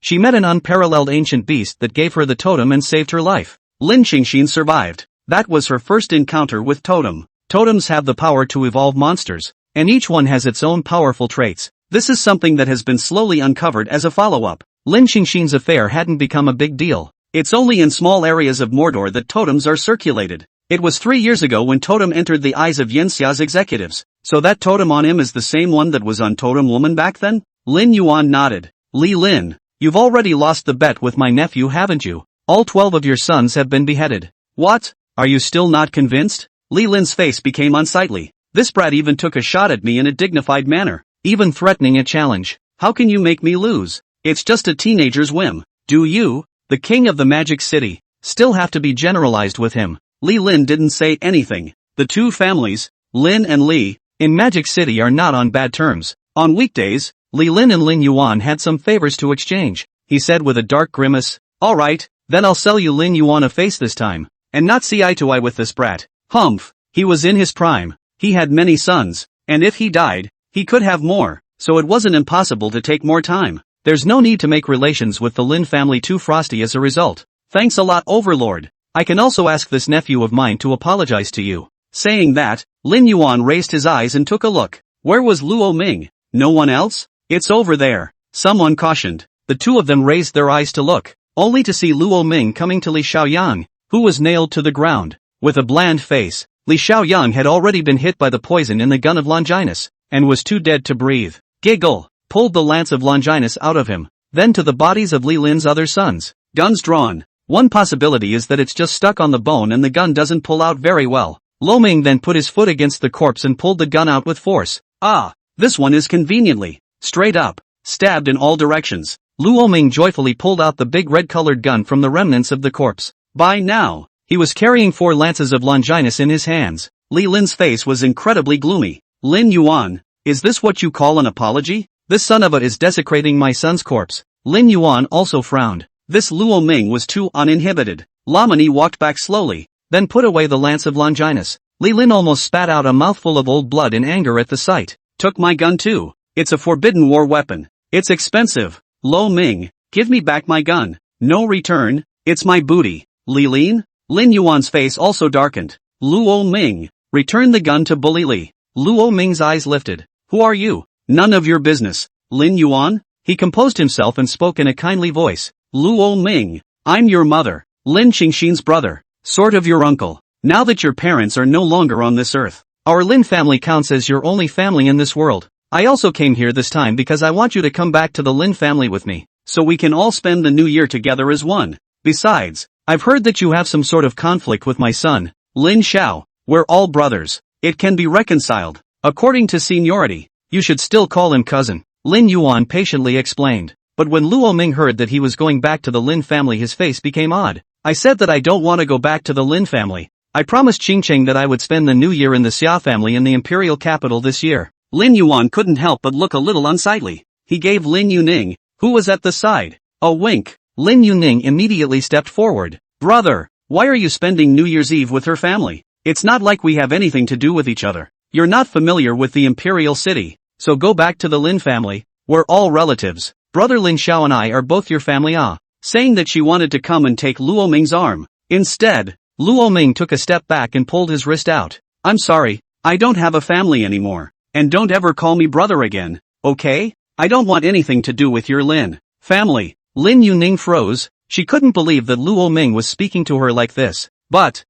Speaker 1: she met an unparalleled ancient beast that gave her the totem and saved her life. Lin Qingxin survived. That was her first encounter with totem. Totems have the power to evolve monsters, and each one has its own powerful traits. This is something that has been slowly uncovered as a follow-up. Lin Qingxin's affair hadn't become a big deal. It's only in small areas of Mordor that totems are circulated. It was 3 years ago when Totem entered the eyes of Yenxia's executives, so that totem on him is the same one that was on Totem Woman back then? Lin Yuan nodded. Li Lin, you've already lost the bet with my nephew, haven't you? All 12 of your sons have been beheaded. What? Are you still not convinced? Li Lin's face became unsightly. This brat even took a shot at me in a dignified manner, even threatening a challenge. How can you make me lose? It's just a teenager's whim. Do you, the king of the Magic City, still have to be generalized with him? Li Lin didn't say anything. The two families, Lin and Li, in Magic City are not on bad terms. On weekdays, Li Lin and Lin Yuan had some favors to exchange. He said with a dark grimace, alright, then I'll sell you Lin Yuan a face this time, and not see eye to eye with this brat. Humph, he was in his prime. He had many sons, and if he died, he could have more, so it wasn't impossible to take more time. There's no need to make relations with the Lin family too frosty as a result. Thanks a lot, Overlord. I can also ask this nephew of mine to apologize to you. Saying that, Lin Yuan raised his eyes and took a look. Where was Luo Ming? No one else? It's over there. Someone cautioned. The two of them raised their eyes to look, only to see Luo Ming coming to Li Xiaoyang, who was nailed to the ground. With a bland face, Li Xiaoyang had already been hit by the poison in the gun of Longinus, and was too dead to breathe. Giggle, pulled the lance of Longinus out of him, then to the bodies of Li Lin's other sons. Guns drawn. One possibility is that it's just stuck on the bone and the gun doesn't pull out very well. Lo Ming then put his foot against the corpse and pulled the gun out with force. Ah, this one is conveniently straight up, stabbed in all directions. Luo Ming joyfully pulled out the big red-colored gun from the remnants of the corpse. By now, he was carrying 4 lances of Longinus in his hands. Li Lin's face was incredibly gloomy. Lin Yuan, is this what you call an apology? This son of a is desecrating my son's corpse. Lin Yuan also frowned. This Luo Ming was too uninhibited. Lamani walked back slowly, then put away the lance of Longinus. Li Lin almost spat out a mouthful of old blood in anger at the sight. Took my gun too. It's a forbidden war weapon. It's expensive. Lo Ming, give me back my gun. No return. It's my booty. Li Lin? Lin Yuan's face also darkened. Luo Ming, return the gun to Bully Li. Luo Ming's eyes lifted. Who are you? None of your business. Lin Yuan? He composed himself and spoke in a kindly voice. Luo Ming, I'm your mother, Lin Qingxin's brother, sort of your uncle. Now that your parents are no longer on this earth, our Lin family counts as your only family in this world. I also came here this time because I want you to come back to the Lin family with me, so we can all spend the new year together as one. Besides, I've heard that you have some sort of conflict with my son, Lin Xiao. We're all brothers. It can be reconciled. According to seniority, you should still call him cousin, Lin Yuan patiently explained. But when Luo Ming heard that he was going back to the Lin family, his face became odd. I said that I don't want to go back to the Lin family. I promised Qingcheng that I would spend the new year in the Xia family in the imperial capital this year. Lin Yuan couldn't help but look a little unsightly. He gave Lin Yuning, who was at the side, a wink. Lin Yuning immediately stepped forward. Brother, why are you spending New Year's Eve with her family? It's not like we have anything to do with each other. You're not familiar with the imperial city, so go back to the Lin family. We're all relatives. Brother Lin Xiao and I are both your family. Saying that she wanted to come and take Luo Ming's arm. Instead, Luo Ming took a step back and pulled his wrist out. I'm sorry, I don't have a family anymore. And don't ever call me brother again, okay? I don't want anything to do with your Lin family. Lin Yuning froze. She couldn't believe that Luo Ming was speaking to her like this. But,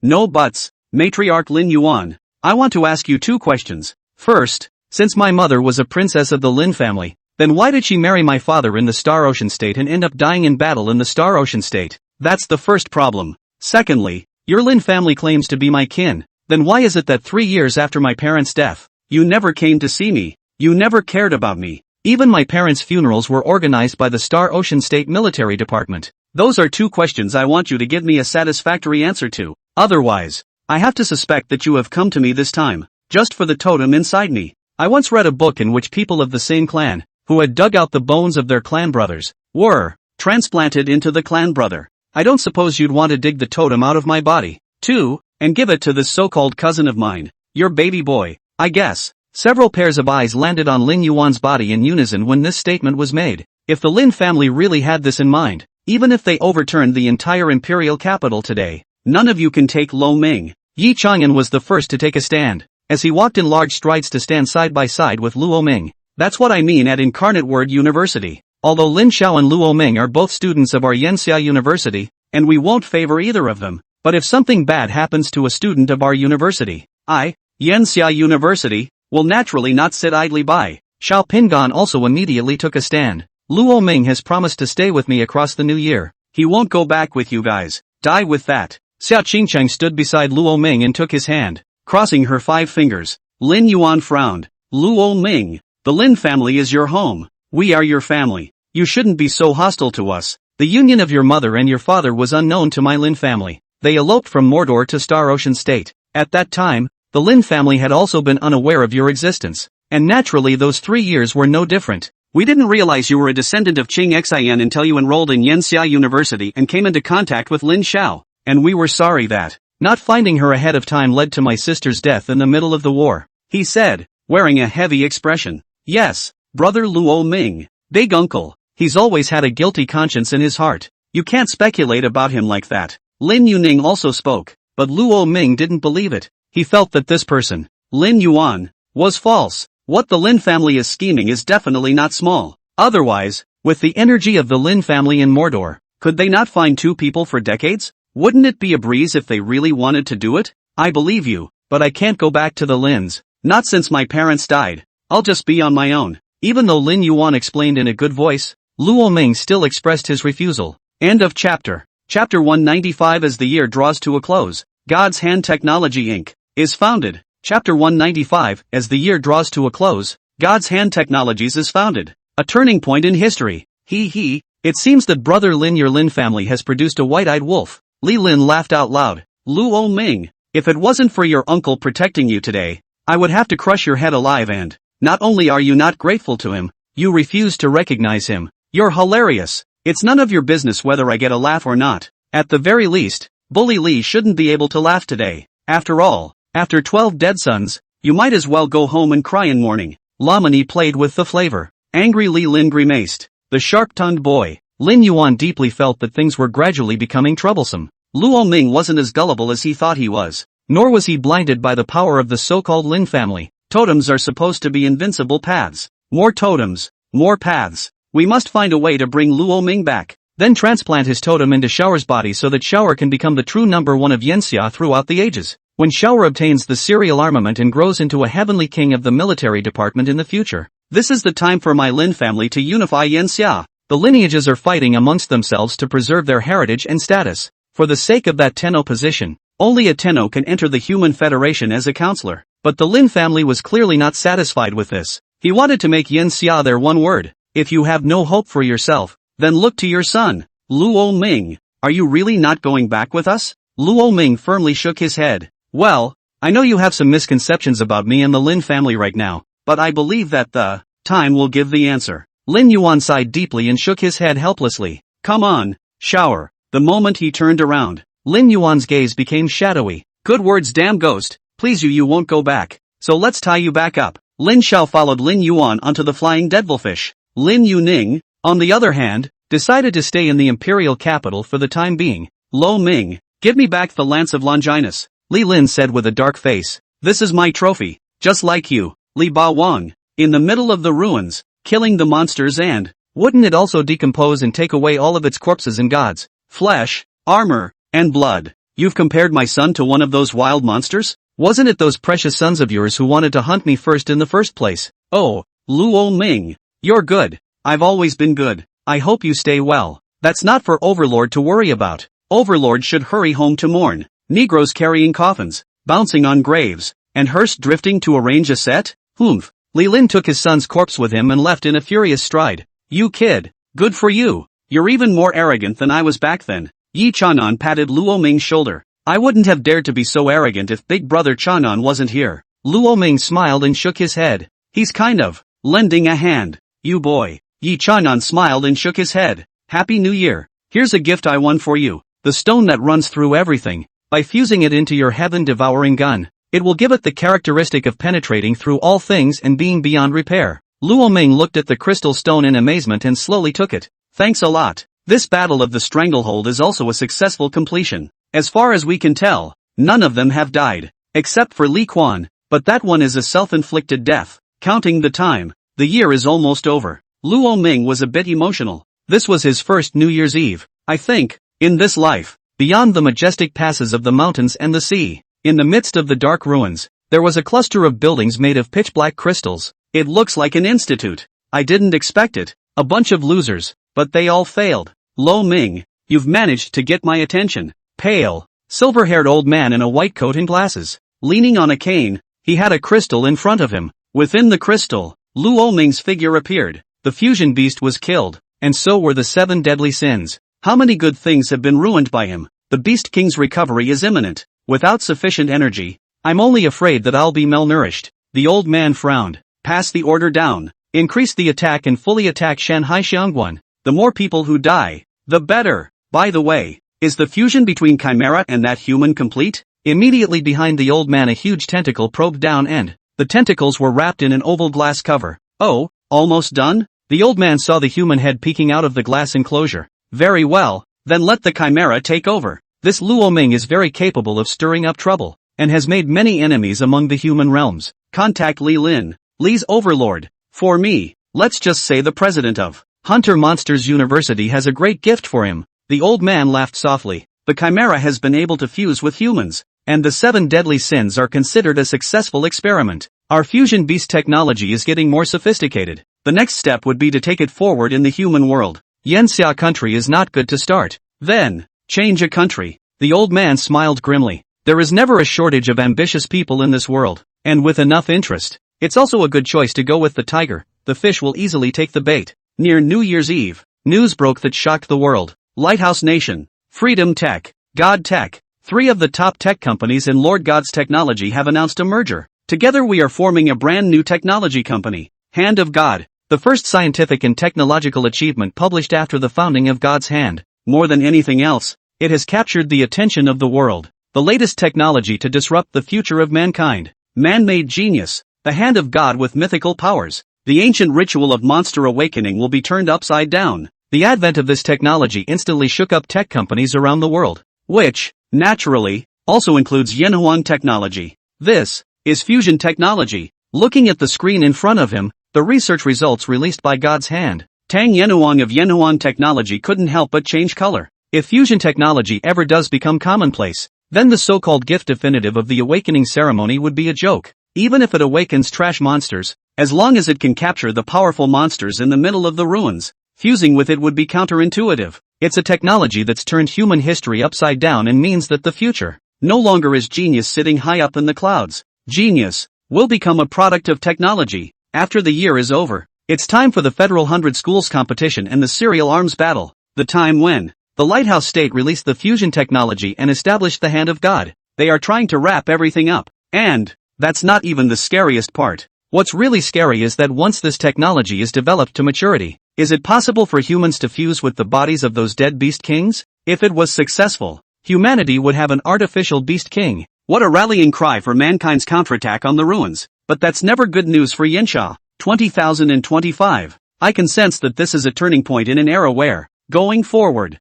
Speaker 1: no buts, Matriarch Lin Yuan. I want to ask you 2 questions. First, since my mother was a princess of the Lin family, then why did she marry my father in the Star Ocean State and end up dying in battle in the Star Ocean State? That's the first problem. Secondly, your Lin family claims to be my kin. Then why is it that 3 years after my parents' death, you never came to see me? You never cared about me. Even my parents' funerals were organized by the Star Ocean State Military Department. Those are 2 questions I want you to give me a satisfactory answer to. Otherwise, I have to suspect that you have come to me this time, just for the totem inside me. I once read a book in which people of the same clan, who had dug out the bones of their clan brothers, were transplanted into the clan brother. I don't suppose you'd want to dig the totem out of my body, too, and give it to this so-called cousin of mine, your baby boy, I guess. Several pairs of eyes landed on Lin Yuan's body in unison when this statement was made. If the Lin family really had this in mind, even if they overturned the entire imperial capital today, none of you can take Lo Ming. Yi Chang'an was the first to take a stand, as he walked in large strides to stand side by side with Luo Ming. That's what I mean at Incarnate Word University. Although Lin Xiao and Luo Ming are both students of our Yanxia University, and we won't favor either of them, but if something bad happens to a student of our university, Yanxia University, will naturally not sit idly by. Xiao Pingan also immediately took a stand. Luo Ming has promised to stay with me across the new year. He won't go back with you guys. Die with that. Xiao Qingcheng stood beside Luo Ming and took his hand, crossing her 5 fingers. Lin Yuan frowned. Luo Ming, the Lin family is your home. We are your family. You shouldn't be so hostile to us. The union of your mother and your father was unknown to my Lin family. They eloped from Mordor to Star Ocean State. At that time, the Lin family had also been unaware of your existence. And naturally those 3 years were no different. We didn't realize you were a descendant of Qing Xian until you enrolled in Yanxia University and came into contact with Lin Xiao. And we were sorry that not finding her ahead of time led to my sister's death in the middle of the war, he said, wearing a heavy expression. Yes, brother Luo Ming, big uncle, he's always had a guilty conscience in his heart. You can't speculate about him like that. Lin Yuning also spoke, but Luo Ming didn't believe it. He felt that this person, Lin Yuan, was false. What the Lin family is scheming is definitely not small. Otherwise, with the energy of the Lin family in Mordor, could they not find 2 people for decades? Wouldn't it be a breeze if they really wanted to do it? I believe you, but I can't go back to the Lins. Not since my parents died. I'll just be on my own. Even though Lin Yuan explained in a good voice, Luo Ming still expressed his refusal. End of chapter. Chapter 195. As the year draws to a close, God's Hand Technology Inc. is founded. Chapter 195. As the year draws to a close, God's Hand Technologies is founded. A turning point in history. It seems that brother Lin, your Lin family has produced a white-eyed wolf. Li Lin laughed out loud. Luo Ming, if it wasn't for your uncle protecting you today, I would have to crush your head alive. And not only are you not grateful to him, you refuse to recognize him. You're hilarious. It's none of your business whether I get a laugh or not. At the very least, Bully Li shouldn't be able to laugh today. After all, after 12 dead sons, you might as well go home and cry in mourning. Lamani played with the flavor. Angry Li Lin grimaced. The sharp-tongued boy. Lin Yuan deeply felt that things were gradually becoming troublesome. Luo Ming wasn't as gullible as he thought he was, nor was he blinded by the power of the so-called Lin family. Totems are supposed to be invincible paths. More totems, more paths. We must find a way to bring Luo Ming back. Then transplant his totem into Shower's body so that Shower can become the true number 1 of Yanxia throughout the ages. When Shower obtains the serial armament and grows into a heavenly king of the military department in the future, this is the time for my Lin family to unify Yanxia. The lineages are fighting amongst themselves to preserve their heritage and status. For the sake of that Tenno position, only a Tenno can enter the Human Federation as a counselor. But the Lin family was clearly not satisfied with this. He wanted to make Yanxia their one word. If you have no hope for yourself, then look to your son. Luo Ming, are you really not going back with us? Luo Ming firmly shook his head. Well, I know you have some misconceptions about me and the Lin family right now, but I believe that the time will give the answer. Lin Yuan sighed deeply and shook his head helplessly. Come on, Shower. The moment he turned around, Lin Yuan's gaze became shadowy. Good words, damn ghost. Please you won't go back. So let's tie you back up. Lin Xiao followed Lin Yuan onto the flying devilfish. Lin Yuning, on the other hand, decided to stay in the imperial capital for the time being. Lo Ming, give me back the Lance of Longinus, Li Lin said with a dark face. This is my trophy, just like you, Li Ba Wang. In the middle of the ruins, killing the monsters and, wouldn't it also decompose and take away all of its corpses and gods, flesh, armor, and blood? You've compared my son to one of those wild monsters? Wasn't it those precious sons of yours who wanted to hunt me first in the first place? Oh, Luo Ming, you're good. I've always been good. I hope you stay well. That's not for Overlord to worry about. Overlord should hurry home to mourn. Negroes carrying coffins, bouncing on graves, and hearse drifting to arrange a set? Humph. Li Lin took his son's corpse with him and left in a furious stride. You kid, good for you. You're even more arrogant than I was back then. Yi Chanan patted Luo Ming's shoulder. I wouldn't have dared to be so arrogant if big brother Chanan wasn't here. Luo Ming smiled and shook his head. He's kind of lending a hand. You boy. Yi Chanan smiled and shook his head. Happy New Year. Here's a gift I won for you. The stone that runs through everything. By fusing it into your heaven-devouring gun, it will give it the characteristic of penetrating through all things and being beyond repair. Luo Ming looked at the crystal stone in amazement and slowly took it. Thanks a lot. This battle of the stranglehold is also a successful completion. As far as we can tell, none of them have died, except for Li Quan, but that one is a self-inflicted death. Counting the time, the year is almost over. Luo Ming was a bit emotional. This was his first New Year's Eve, I think, in this life. Beyond the majestic passes of the mountains and the sea, in the midst of the dark ruins, there was a cluster of buildings made of pitch-black crystals. It looks like an institute. I didn't expect it. A bunch of losers, but they all failed. Lo Ming, you've managed to get my attention. Pale, silver-haired old man in a white coat and glasses, leaning on a cane, he had a crystal in front of him. Within the crystal, Luo Ming's figure appeared. The fusion beast was killed, and so were the 7 deadly sins. How many good things have been ruined by him? The Beast King's recovery is imminent. Without sufficient energy, I'm only afraid that I'll be malnourished. The old man frowned. Pass the order down. Increase the attack and fully attack Shanghai Xiangguan. The more people who die, the better. By the way, is the fusion between Chimera and that human complete? Immediately behind the old man a huge tentacle probed down and the tentacles were wrapped in an oval glass cover. Oh, almost done? The old man saw the human head peeking out of the glass enclosure. Very well, then let the Chimera take over. This Luo Ming is very capable of stirring up trouble, and has made many enemies among the human realms. Contact Li Lin, Li's overlord. For me, let's just say the president of Hunter Monsters University has a great gift for him. The old man laughed softly. The Chimera has been able to fuse with humans, and the 7 deadly sins are considered a successful experiment. Our fusion beast technology is getting more sophisticated. The next step would be to take it forward in the human world. Yanxia country is not good to start. Then, change a country. The old man smiled grimly. There is never a shortage of ambitious people in this world, and with enough interest, it's also a good choice to go with the tiger. The fish will easily take the bait. Near New Year's Eve, news broke that shocked the world. Lighthouse Nation, Freedom Tech, God Tech, 3 of the top tech companies in Lord God's technology have announced a merger. Together we are forming a brand new technology company, Hand of God, the first scientific and technological achievement published after the founding of God's hand. More than anything else, it has captured the attention of the world. The latest technology to disrupt the future of mankind. Man-made genius, the Hand of God with mythical powers. The ancient ritual of monster awakening will be turned upside down. The advent of this technology instantly shook up tech companies around the world, which, naturally, also includes Yanhuang technology. This is fusion technology. Looking at the screen in front of him, the research results released by God's hand. Tang Yanhuang of Yanhuang technology couldn't help but change color. If fusion technology ever does become commonplace, then the so-called gift definitive of the awakening ceremony would be a joke. Even if it awakens trash monsters, as long as it can capture the powerful monsters in the middle of the ruins, fusing with it would be counterintuitive. It's a technology that's turned human history upside down and means that the future no longer is genius sitting high up in the clouds. Genius will become a product of technology. After the year is over, it's time for the Federal 100 Schools competition and the serial arms battle. The time when the Lighthouse State released the fusion technology and established the Hand of God. They are trying to wrap everything up. And that's not even the scariest part. What's really scary is that once this technology is developed to maturity, is it possible for humans to fuse with the bodies of those dead beast kings? If it was successful, humanity would have an artificial beast king. What a rallying cry for mankind's counterattack on the ruins. But that's never good news for Yanxia. 2025. I can sense that this is a turning point in an era where, going forward,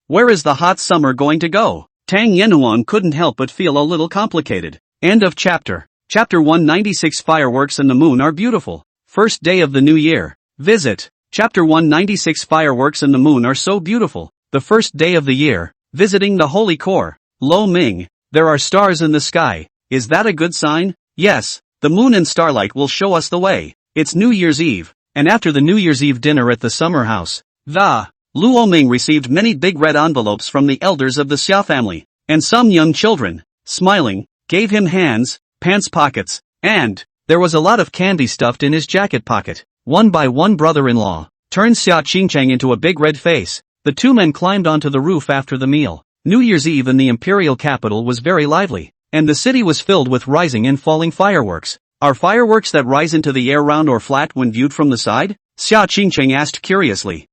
Speaker 1: where is the hot summer going to go? Tang Yanhuang couldn't help but feel a little complicated. End of chapter. Chapter 196. Fireworks and the moon are beautiful. First day of the new year. Visit. Chapter 196. Fireworks and the moon are so beautiful. The first day of the year. Visiting the holy core. Lo Ming. There are stars in the sky. Is that a good sign? Yes. The moon and starlight will show us the way. It's New Year's Eve. And after the New Year's Eve dinner at the summer house, Luo Ming received many big red envelopes from the elders of the Xia family, and some young children, smiling, gave him hands, pants pockets, and there was a lot of candy stuffed in his jacket pocket. One by one brother-in-law turned Xia Qingcheng into a big red face. The 2 men climbed onto the roof after the meal. New Year's Eve in the imperial capital was very lively, and the city was filled with rising and falling fireworks. Are fireworks that rise into the air round or flat when viewed from the side? Xia Qingcheng asked curiously.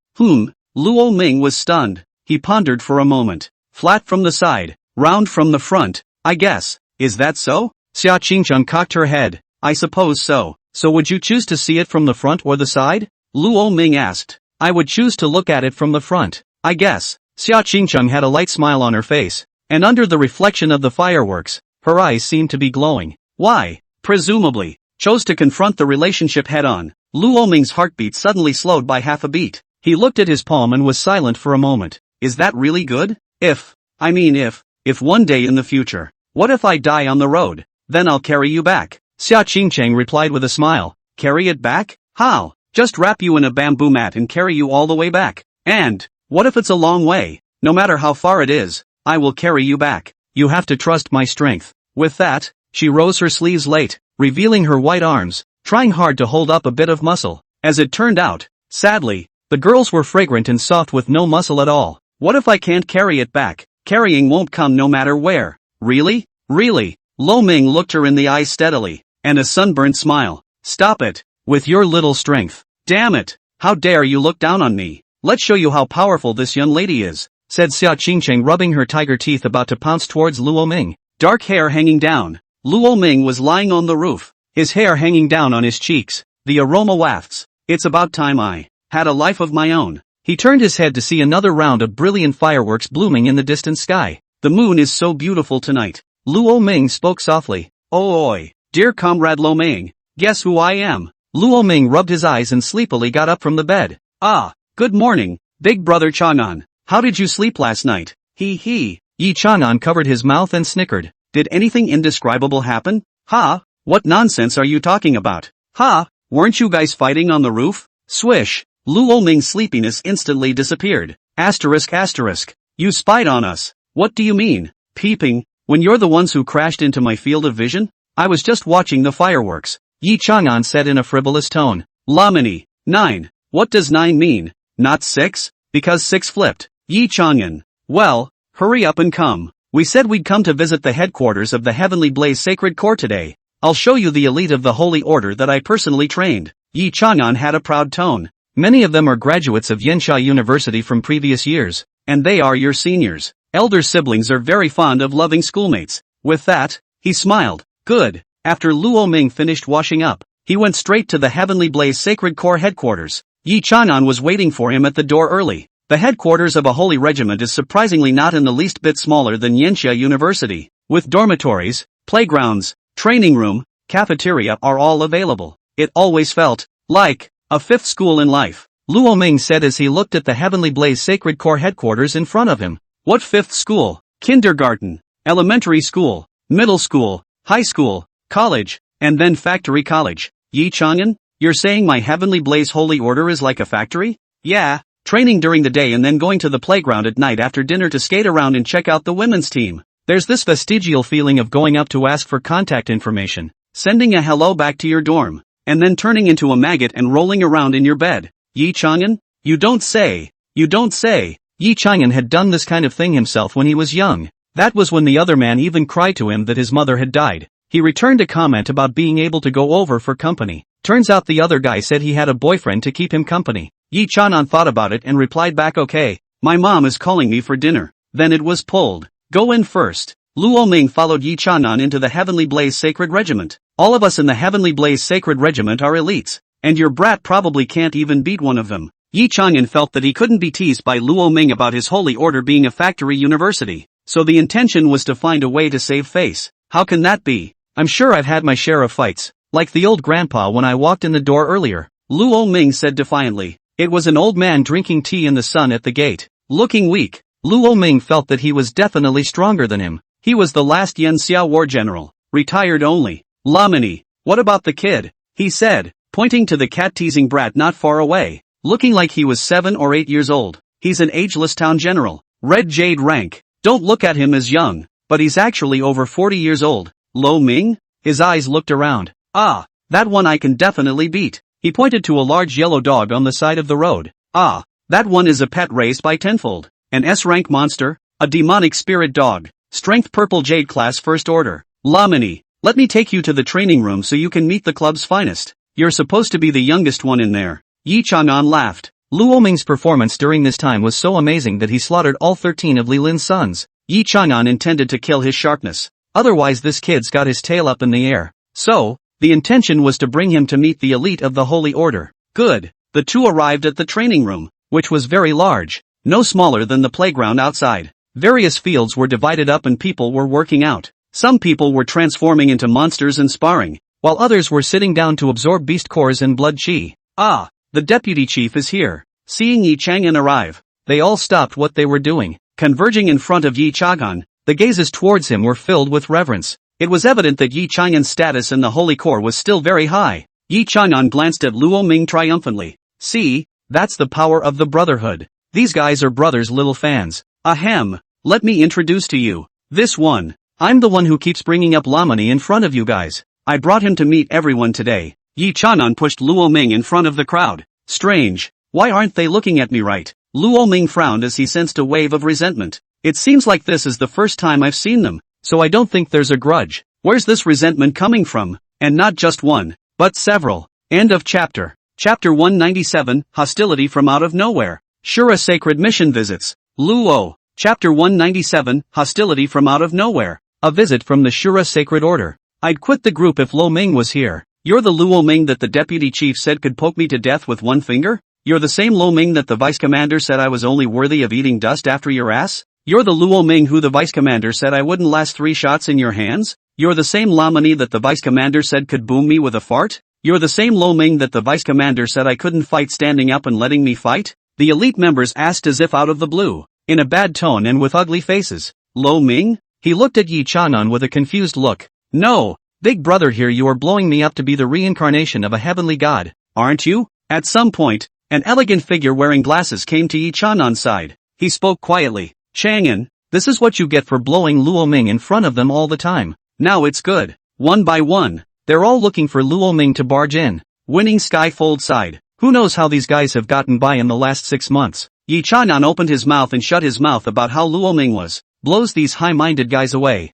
Speaker 1: Luo Ming was stunned. He pondered for a moment. Flat from the side, round from the front, I guess. Is that so? Xia Qingcheng cocked her head. I suppose so. So would you choose to see it from the front or the side? Luo Ming asked. I would choose to look at it from the front, I guess. Xia Qingcheng had a light smile on her face, and under the reflection of the fireworks, her eyes seemed to be glowing. Why? Presumably, chose to confront the relationship head-on. Luo Ming's heartbeat suddenly slowed by half a beat. He looked at his palm and was silent for a moment. Is that really good? If one day in the future, what if I die on the road? Then I'll carry you back. Xia Qingcheng replied with a smile. Carry it back? How? Just wrap you in a bamboo mat and carry you all the way back. And, what if it's a long way? No matter how far it is, I will carry you back. You have to trust my strength. With that, she rose her sleeves late, revealing her white arms, trying hard to hold up a bit of muscle. As it turned out, sadly, the girls were fragrant and soft with no muscle at all. What if I can't carry it back? Carrying won't come no matter where. Really? Really? Lo Ming looked her in the eyes steadily, and a sunburnt smile. Stop it. With your little strength. Damn it. How dare you look down on me? Let's show you how powerful this young lady is, said Xia Qingcheng, rubbing her tiger teeth about to pounce towards Luo Ming. Dark hair hanging down. Luo Ming was lying on the roof, his hair hanging down on his cheeks. The aroma wafts. It's about time I had a life of my own. He turned his head to see another round of brilliant fireworks blooming in the distant sky. The moon is so beautiful tonight. Luo Ming spoke softly. Oh oi, dear comrade Lo Ming, guess who I am? Luo Ming rubbed his eyes and sleepily got up from the bed. Ah, good morning, big brother Chang'an. How did you sleep last night? He. Yi Chang'an covered his mouth and snickered. Did anything indescribable happen? Ha? What nonsense are you talking about? Ha? Weren't you guys fighting on the roof? Swish. Luo Ming's sleepiness instantly disappeared. Asterisk. You spied on us. What do you mean? Peeping, when you're the ones who crashed into my field of vision? I was just watching the fireworks. Yi Chang'an said in a frivolous tone. Lamini. 9. What does 9 mean? Not 6? Because 6 flipped. Yi Chang'an. Well, hurry up and come. We said we'd come to visit the headquarters of the Heavenly Blaze Sacred Corps today. I'll show you the elite of the Holy Order that I personally trained. Yi Chang'an had a proud tone. Many of them are graduates of Yensha University from previous years, and they are your seniors. Elder siblings are very fond of loving schoolmates. With that, he smiled. Good. After Luo Ming finished washing up, he went straight to the Heavenly Blaze Sacred Corps headquarters. Yi Chang'an was waiting for him at the door early. The headquarters of a holy regiment is surprisingly not in the least bit smaller than Yensha University. With dormitories, playgrounds, training room, cafeteria are all available. It always felt like a fifth school in life. Luo Ming said as he looked at the Heavenly Blaze Sacred Corps headquarters in front of him. What fifth school? Kindergarten, elementary school, middle school, high school, college, and then factory college. Yi Chang'an, you're saying my Heavenly Blaze Holy Order is like a factory? Yeah, training during the day and then going to the playground at night after dinner to skate around and check out the women's team. There's this vestigial feeling of going up to ask for contact information, sending a hello back to your dorm, and then turning into a maggot and rolling around in your bed. Yi Chang'an? You don't say. Yi Chang'an had done this kind of thing himself when he was young. That was when the other man even cried to him that his mother had died. He returned a comment about being able to go over for company. Turns out the other guy said he had a boyfriend to keep him company. Yi Chang'an thought about it and replied back, okay, my mom is calling me for dinner. Then it was pulled. Go in first. Luo Ming followed Yi Chang'an into the Heavenly Blaze Sacred Regiment. All of us in the Heavenly Blaze Sacred Regiment are elites, and your brat probably can't even beat one of them. Yi Chang'an felt that he couldn't be teased by Luo Ming about his holy order being a factory university, so the intention was to find a way to save face. How can that be? I'm sure I've had my share of fights, like the old grandpa when I walked in the door earlier. Luo Ming said defiantly. It was an old man drinking tea in the sun at the gate. Looking weak, Luo Ming felt that he was definitely stronger than him. He was the last Yen Xia war general, retired only. Lamini, what about the kid? He said, pointing to the cat-teasing brat not far away, looking like he was 7 or 8 years old. He's an ageless town general, red jade rank. Don't look at him as young, but he's actually over 40 years old. Lo Ming? His eyes looked around. Ah, that one I can definitely beat. He pointed to a large yellow dog on the side of the road. Ah, that one is a pet raised by Tenfold. An S-rank monster, a demonic spirit dog, strength purple jade class first order. Lamini, let me take you to the training room so you can meet the club's finest. You're supposed to be the youngest one in there. Yi Chang'an laughed. Luo Ming's performance during this time was so amazing that he slaughtered all 13 of Li Lin's sons. Yi Chang'an intended to kill his sharpness. Otherwise this kid's got his tail up in the air. So, the intention was to bring him to meet the elite of the Holy Order. Good. The two arrived at the training room, which was very large, no smaller than the playground outside. Various fields were divided up and people were working out. Some people were transforming into monsters and sparring, while others were sitting down to absorb beast cores and blood chi. Ah, the deputy chief is here. Seeing Yi Chang'an arrive, they all stopped what they were doing, converging in front of Yi Chang'an. The gazes towards him were filled with reverence. It was evident that Yi Chang'an's status in the holy core was still very high. Yi Chang'an glanced at Luo Ming triumphantly. See, that's the power of the brotherhood. These guys are brothers' little fans. Ahem, let me introduce to you. This one. I'm the one who keeps bringing up Lamani in front of you guys. I brought him to meet everyone today. Yi Chang'an pushed Luo Ming in front of the crowd. Strange. Why aren't they looking at me right? Luo Ming frowned as he sensed a wave of resentment. It seems like this is the first time I've seen them, so I don't think there's a grudge. Where's this resentment coming from? And not just one, but several. End of chapter. Chapter 197, Hostility from Out of Nowhere. Shura Sacred Mission Visits. Luo. Chapter 197, Hostility from Out of Nowhere. A visit from the Shura Sacred Order. I'd quit the group if Lo Ming was here. You're the Luo Ming that the deputy chief said could poke me to death with one finger? You're the same Lo Ming that the vice commander said I was only worthy of eating dust after your ass? You're the Luo Ming who the vice commander said I wouldn't last 3 shots in your hands? You're the same Lamani that the vice commander said could boom me with a fart? You're the same Lo Ming that the vice commander said I couldn't fight standing up and letting me fight? The elite members asked as if out of the blue, in a bad tone and with ugly faces. Lo Ming? He looked at Yi Chang'an with a confused look. No, big brother here, you are blowing me up to be the reincarnation of a heavenly god, aren't you? At some point, an elegant figure wearing glasses came to Yi Chang'an's side. He spoke quietly. Chang'an, this is what you get for blowing Luo Ming in front of them all the time. Now it's good. One by one, they're all looking for Luo Ming to barge in. Winning Skyfold side. Who knows how these guys have gotten by in the last 6 months? Yi Chang'an opened his mouth and shut his mouth about how Luo Ming blows these high-minded guys away.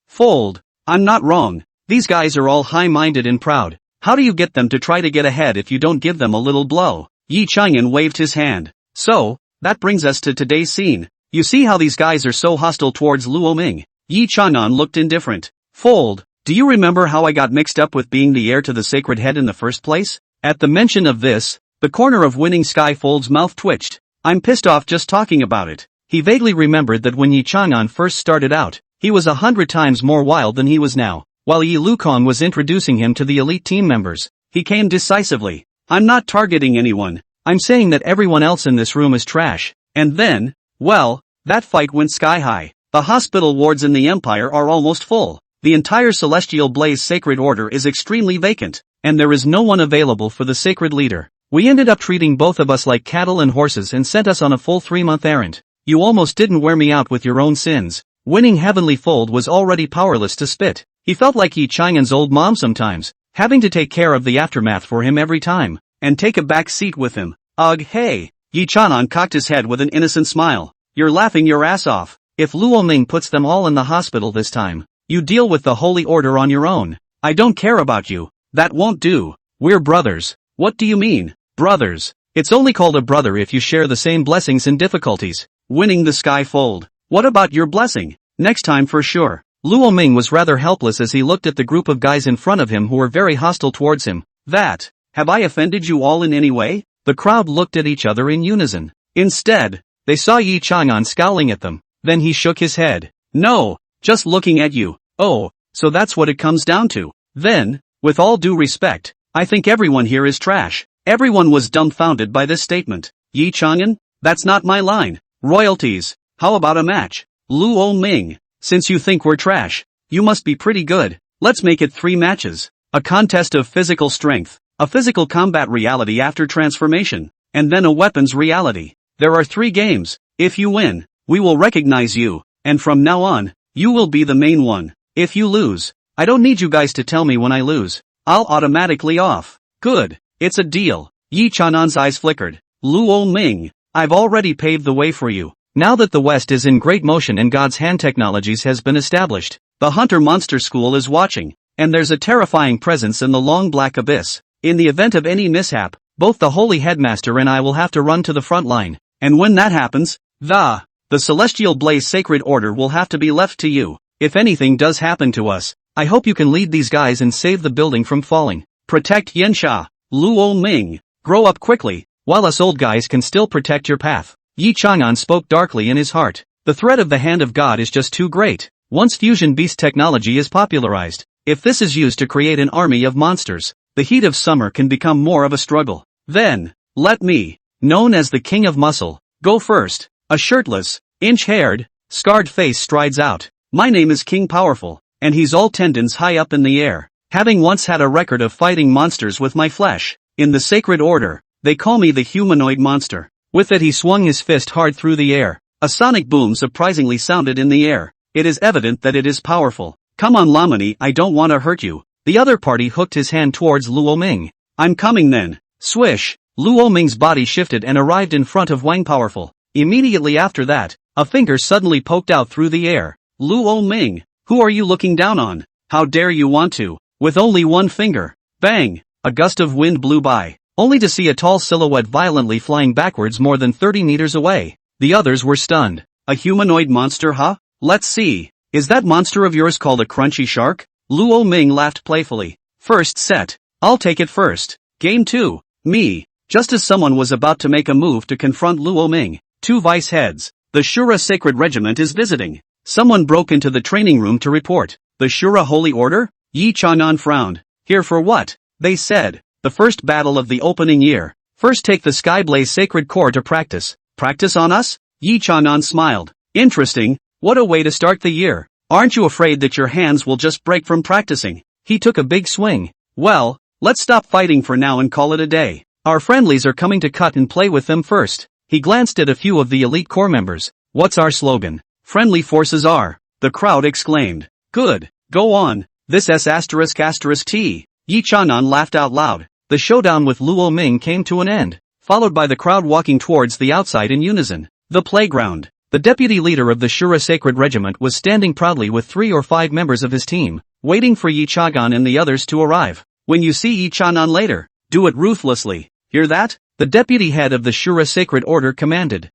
Speaker 1: Fold. I'm not wrong. These guys are all high-minded and proud. How do you get them to try to get ahead if you don't give them a little blow? Yi Chang'an waved his hand. So, that brings us to today's scene. You see how these guys are so hostile towards Luo Ming? Yi Chang'an looked indifferent. Fold. Do you remember how I got mixed up with being the heir to the sacred head in the first place? At the mention of this, the corner of Winning Skyfold's mouth twitched. I'm pissed off just talking about it. He vaguely remembered that when Yi Chang'an first started out, he was 100 times more wild than he was now. While Yi Lukong was introducing him to the elite team members, he came decisively. I'm not targeting anyone. I'm saying that everyone else in this room is trash. And then, well, that fight went sky high. The hospital wards in the Empire are almost full. The entire Celestial Blaze Sacred Order is extremely vacant, and there is no one available for the sacred leader. We ended up treating both of us like cattle and horses and sent us on a full 3-month errand. You almost didn't wear me out with your own sins. Winning Heavenly Fold was already powerless to spit. He felt like Yi Chang'an's old mom sometimes, having to take care of the aftermath for him every time, and take a back seat with him. Ugh, hey. Yi Chang'an cocked his head with an innocent smile. You're laughing your ass off. If Luo Ming puts them all in the hospital this time, you deal with the Holy Order on your own. I don't care about you. That won't do. We're brothers. What do you mean, brothers? It's only called a brother if you share the same blessings and difficulties. Winning the Skyfold. What about your blessing? Next time for sure. Luo Ming was rather helpless as he looked at the group of guys in front of him who were very hostile towards him. Have I offended you all in any way? The crowd looked at each other in unison. Instead, they saw Yi Chang'an scowling at them. Then he shook his head. No, just looking at you. Oh, so that's what it comes down to. Then, with all due respect, I think everyone here is trash. Everyone was dumbfounded by this statement. Yi Chang'an? That's not my line. Royalties. How about a match? Luo Ming. Since you think we're trash, you must be pretty good. Let's make it 3 matches. A contest of physical strength, a physical combat reality after transformation, and then a weapons reality. There are 3 games. If you win, we will recognize you, and from now on, you will be the main one. If you lose, I don't need you guys to tell me when I lose. I'll automatically off. Good. It's a deal. Yi Chang'an's eyes flickered. Luo Ming, I've already paved the way for you. Now that the West is in great motion and God's hand technologies has been established, the Hunter Monster School is watching, and there's a terrifying presence in the long black abyss. In the event of any mishap, both the Holy Headmaster and I will have to run to the front line, and when that happens, the Celestial Blaze Sacred Order will have to be left to you. If anything does happen to us, I hope you can lead these guys and save the building from falling. Protect Yensha. Luo Ming. Grow up quickly, while us old guys can still protect your path. Yi Chang'an spoke darkly in his heart. The threat of the hand of God is just too great. Once fusion beast technology is popularized, if this is used to create an army of monsters, the heat of summer can become more of a struggle. Then, let me, known as the King of Muscle, go first. A shirtless, inch-haired, scarred face strides out. My name is King Powerful, and he's all tendons high up in the air, having once had a record of fighting monsters with my flesh. In the sacred order, they call me the humanoid monster. With it he swung his fist hard through the air. A sonic boom surprisingly sounded in the air. It is evident that it is powerful. Come on Lamani, I don't want to hurt you. The other party hooked his hand towards Luo Ming. I'm coming then. Swish! Luo Ming's body shifted and arrived in front of Wang Powerful. Immediately after that, a finger suddenly poked out through the air. Luo Ming, who are you looking down on? How dare you want to? With only one finger. Bang! A gust of wind blew by, only to see a tall silhouette violently flying backwards more than 30 meters away. The others were stunned. A humanoid monster, huh? Let's see. Is that monster of yours called a crunchy shark? Luo Ming laughed playfully. First set. I'll take it first. Game 2. Me. Just as someone was about to make a move to confront Luo Ming, two vice heads. The Shura Sacred Regiment is visiting. Someone broke into the training room to report. The Shura Holy Order? Yi Chanan frowned. Here for what? They said. The first battle of the opening year. First take the Skyblaze Sacred Core to practice. Practice on us? Yi Chanan smiled. Interesting. What a way to start the year. Aren't you afraid that your hands will just break from practicing? He took a big swing. Well, let's stop fighting for now and call it a day. Our friendlies are coming to cut and play with them first. He glanced at a few of the elite core members. What's our slogan? Friendly forces are. The crowd exclaimed. Good. Go on. This S***T. Yi Chanan laughed out loud. The showdown with Luo Ming came to an end, followed by the crowd walking towards the outside in unison. The playground. The deputy leader of the Shura Sacred Regiment was standing proudly with 3 or 5 members of his team, waiting for Yi Chagan and the others to arrive. When you see Yi Chanan later, do it ruthlessly. Hear that? The deputy head of the Shura Sacred Order commanded.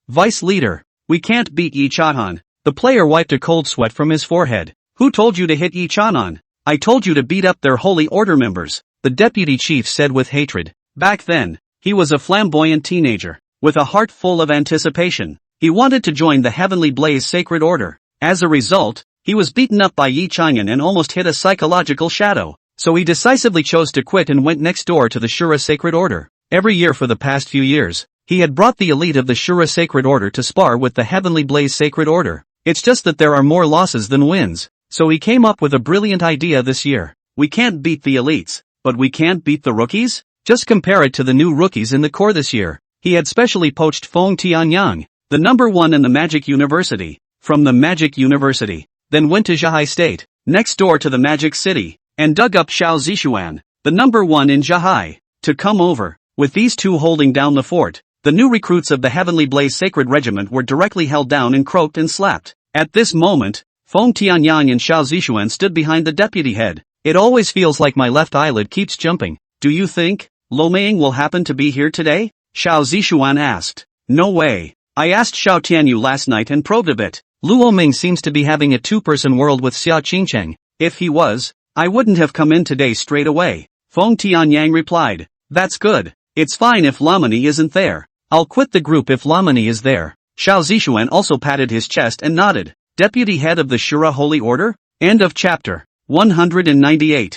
Speaker 1: Vice leader. We can't beat Yi Chanan. The player wiped a cold sweat from his forehead. Who told you to hit Yi Chanan? I told you to beat up their Holy Order members, the deputy chief said with hatred. Back then, he was a flamboyant teenager, with a heart full of anticipation. He wanted to join the Heavenly Blaze Sacred Order. As a result, he was beaten up by Yi Chang'an and almost hit a psychological shadow. So he decisively chose to quit and went next door to the Shura Sacred Order. Every year for the past few years, he had brought the elite of the Shura Sacred Order to spar with the Heavenly Blaze Sacred Order. It's just that there are more losses than wins. So he came up with a brilliant idea this year. We can't beat the elites, but we can't beat the rookies? Just compare it to the new rookies in the core this year. He had specially poached Feng Tianyang, the number 1 in the Magic University, from the Magic University, then went to Zhahai State, next door to the Magic City, and dug up Xiao Zishuan, the number 1 in Zhahai, to come over. With these two holding down the fort, the new recruits of the Heavenly Blaze Sacred Regiment were directly held down and croaked and slapped. At this moment, Feng Tianyang and Xiao Zishuan stood behind the deputy head. It always feels like my left eyelid keeps jumping. Do you think Lo Meiying will happen to be here today? Xiao Zishuan asked. No way. I asked Xiao Tianyu last night and probed a bit. Luo Ming seems to be having a two-person world with Xia Qingcheng. If he was, I wouldn't have come in today straight away. Feng Tianyang replied. That's good. It's fine if Lamani isn't there. I'll quit the group if Lamani is there. Xiao Zishuan also patted his chest and nodded. Deputy head of the Shura Holy Order? End of chapter. 198.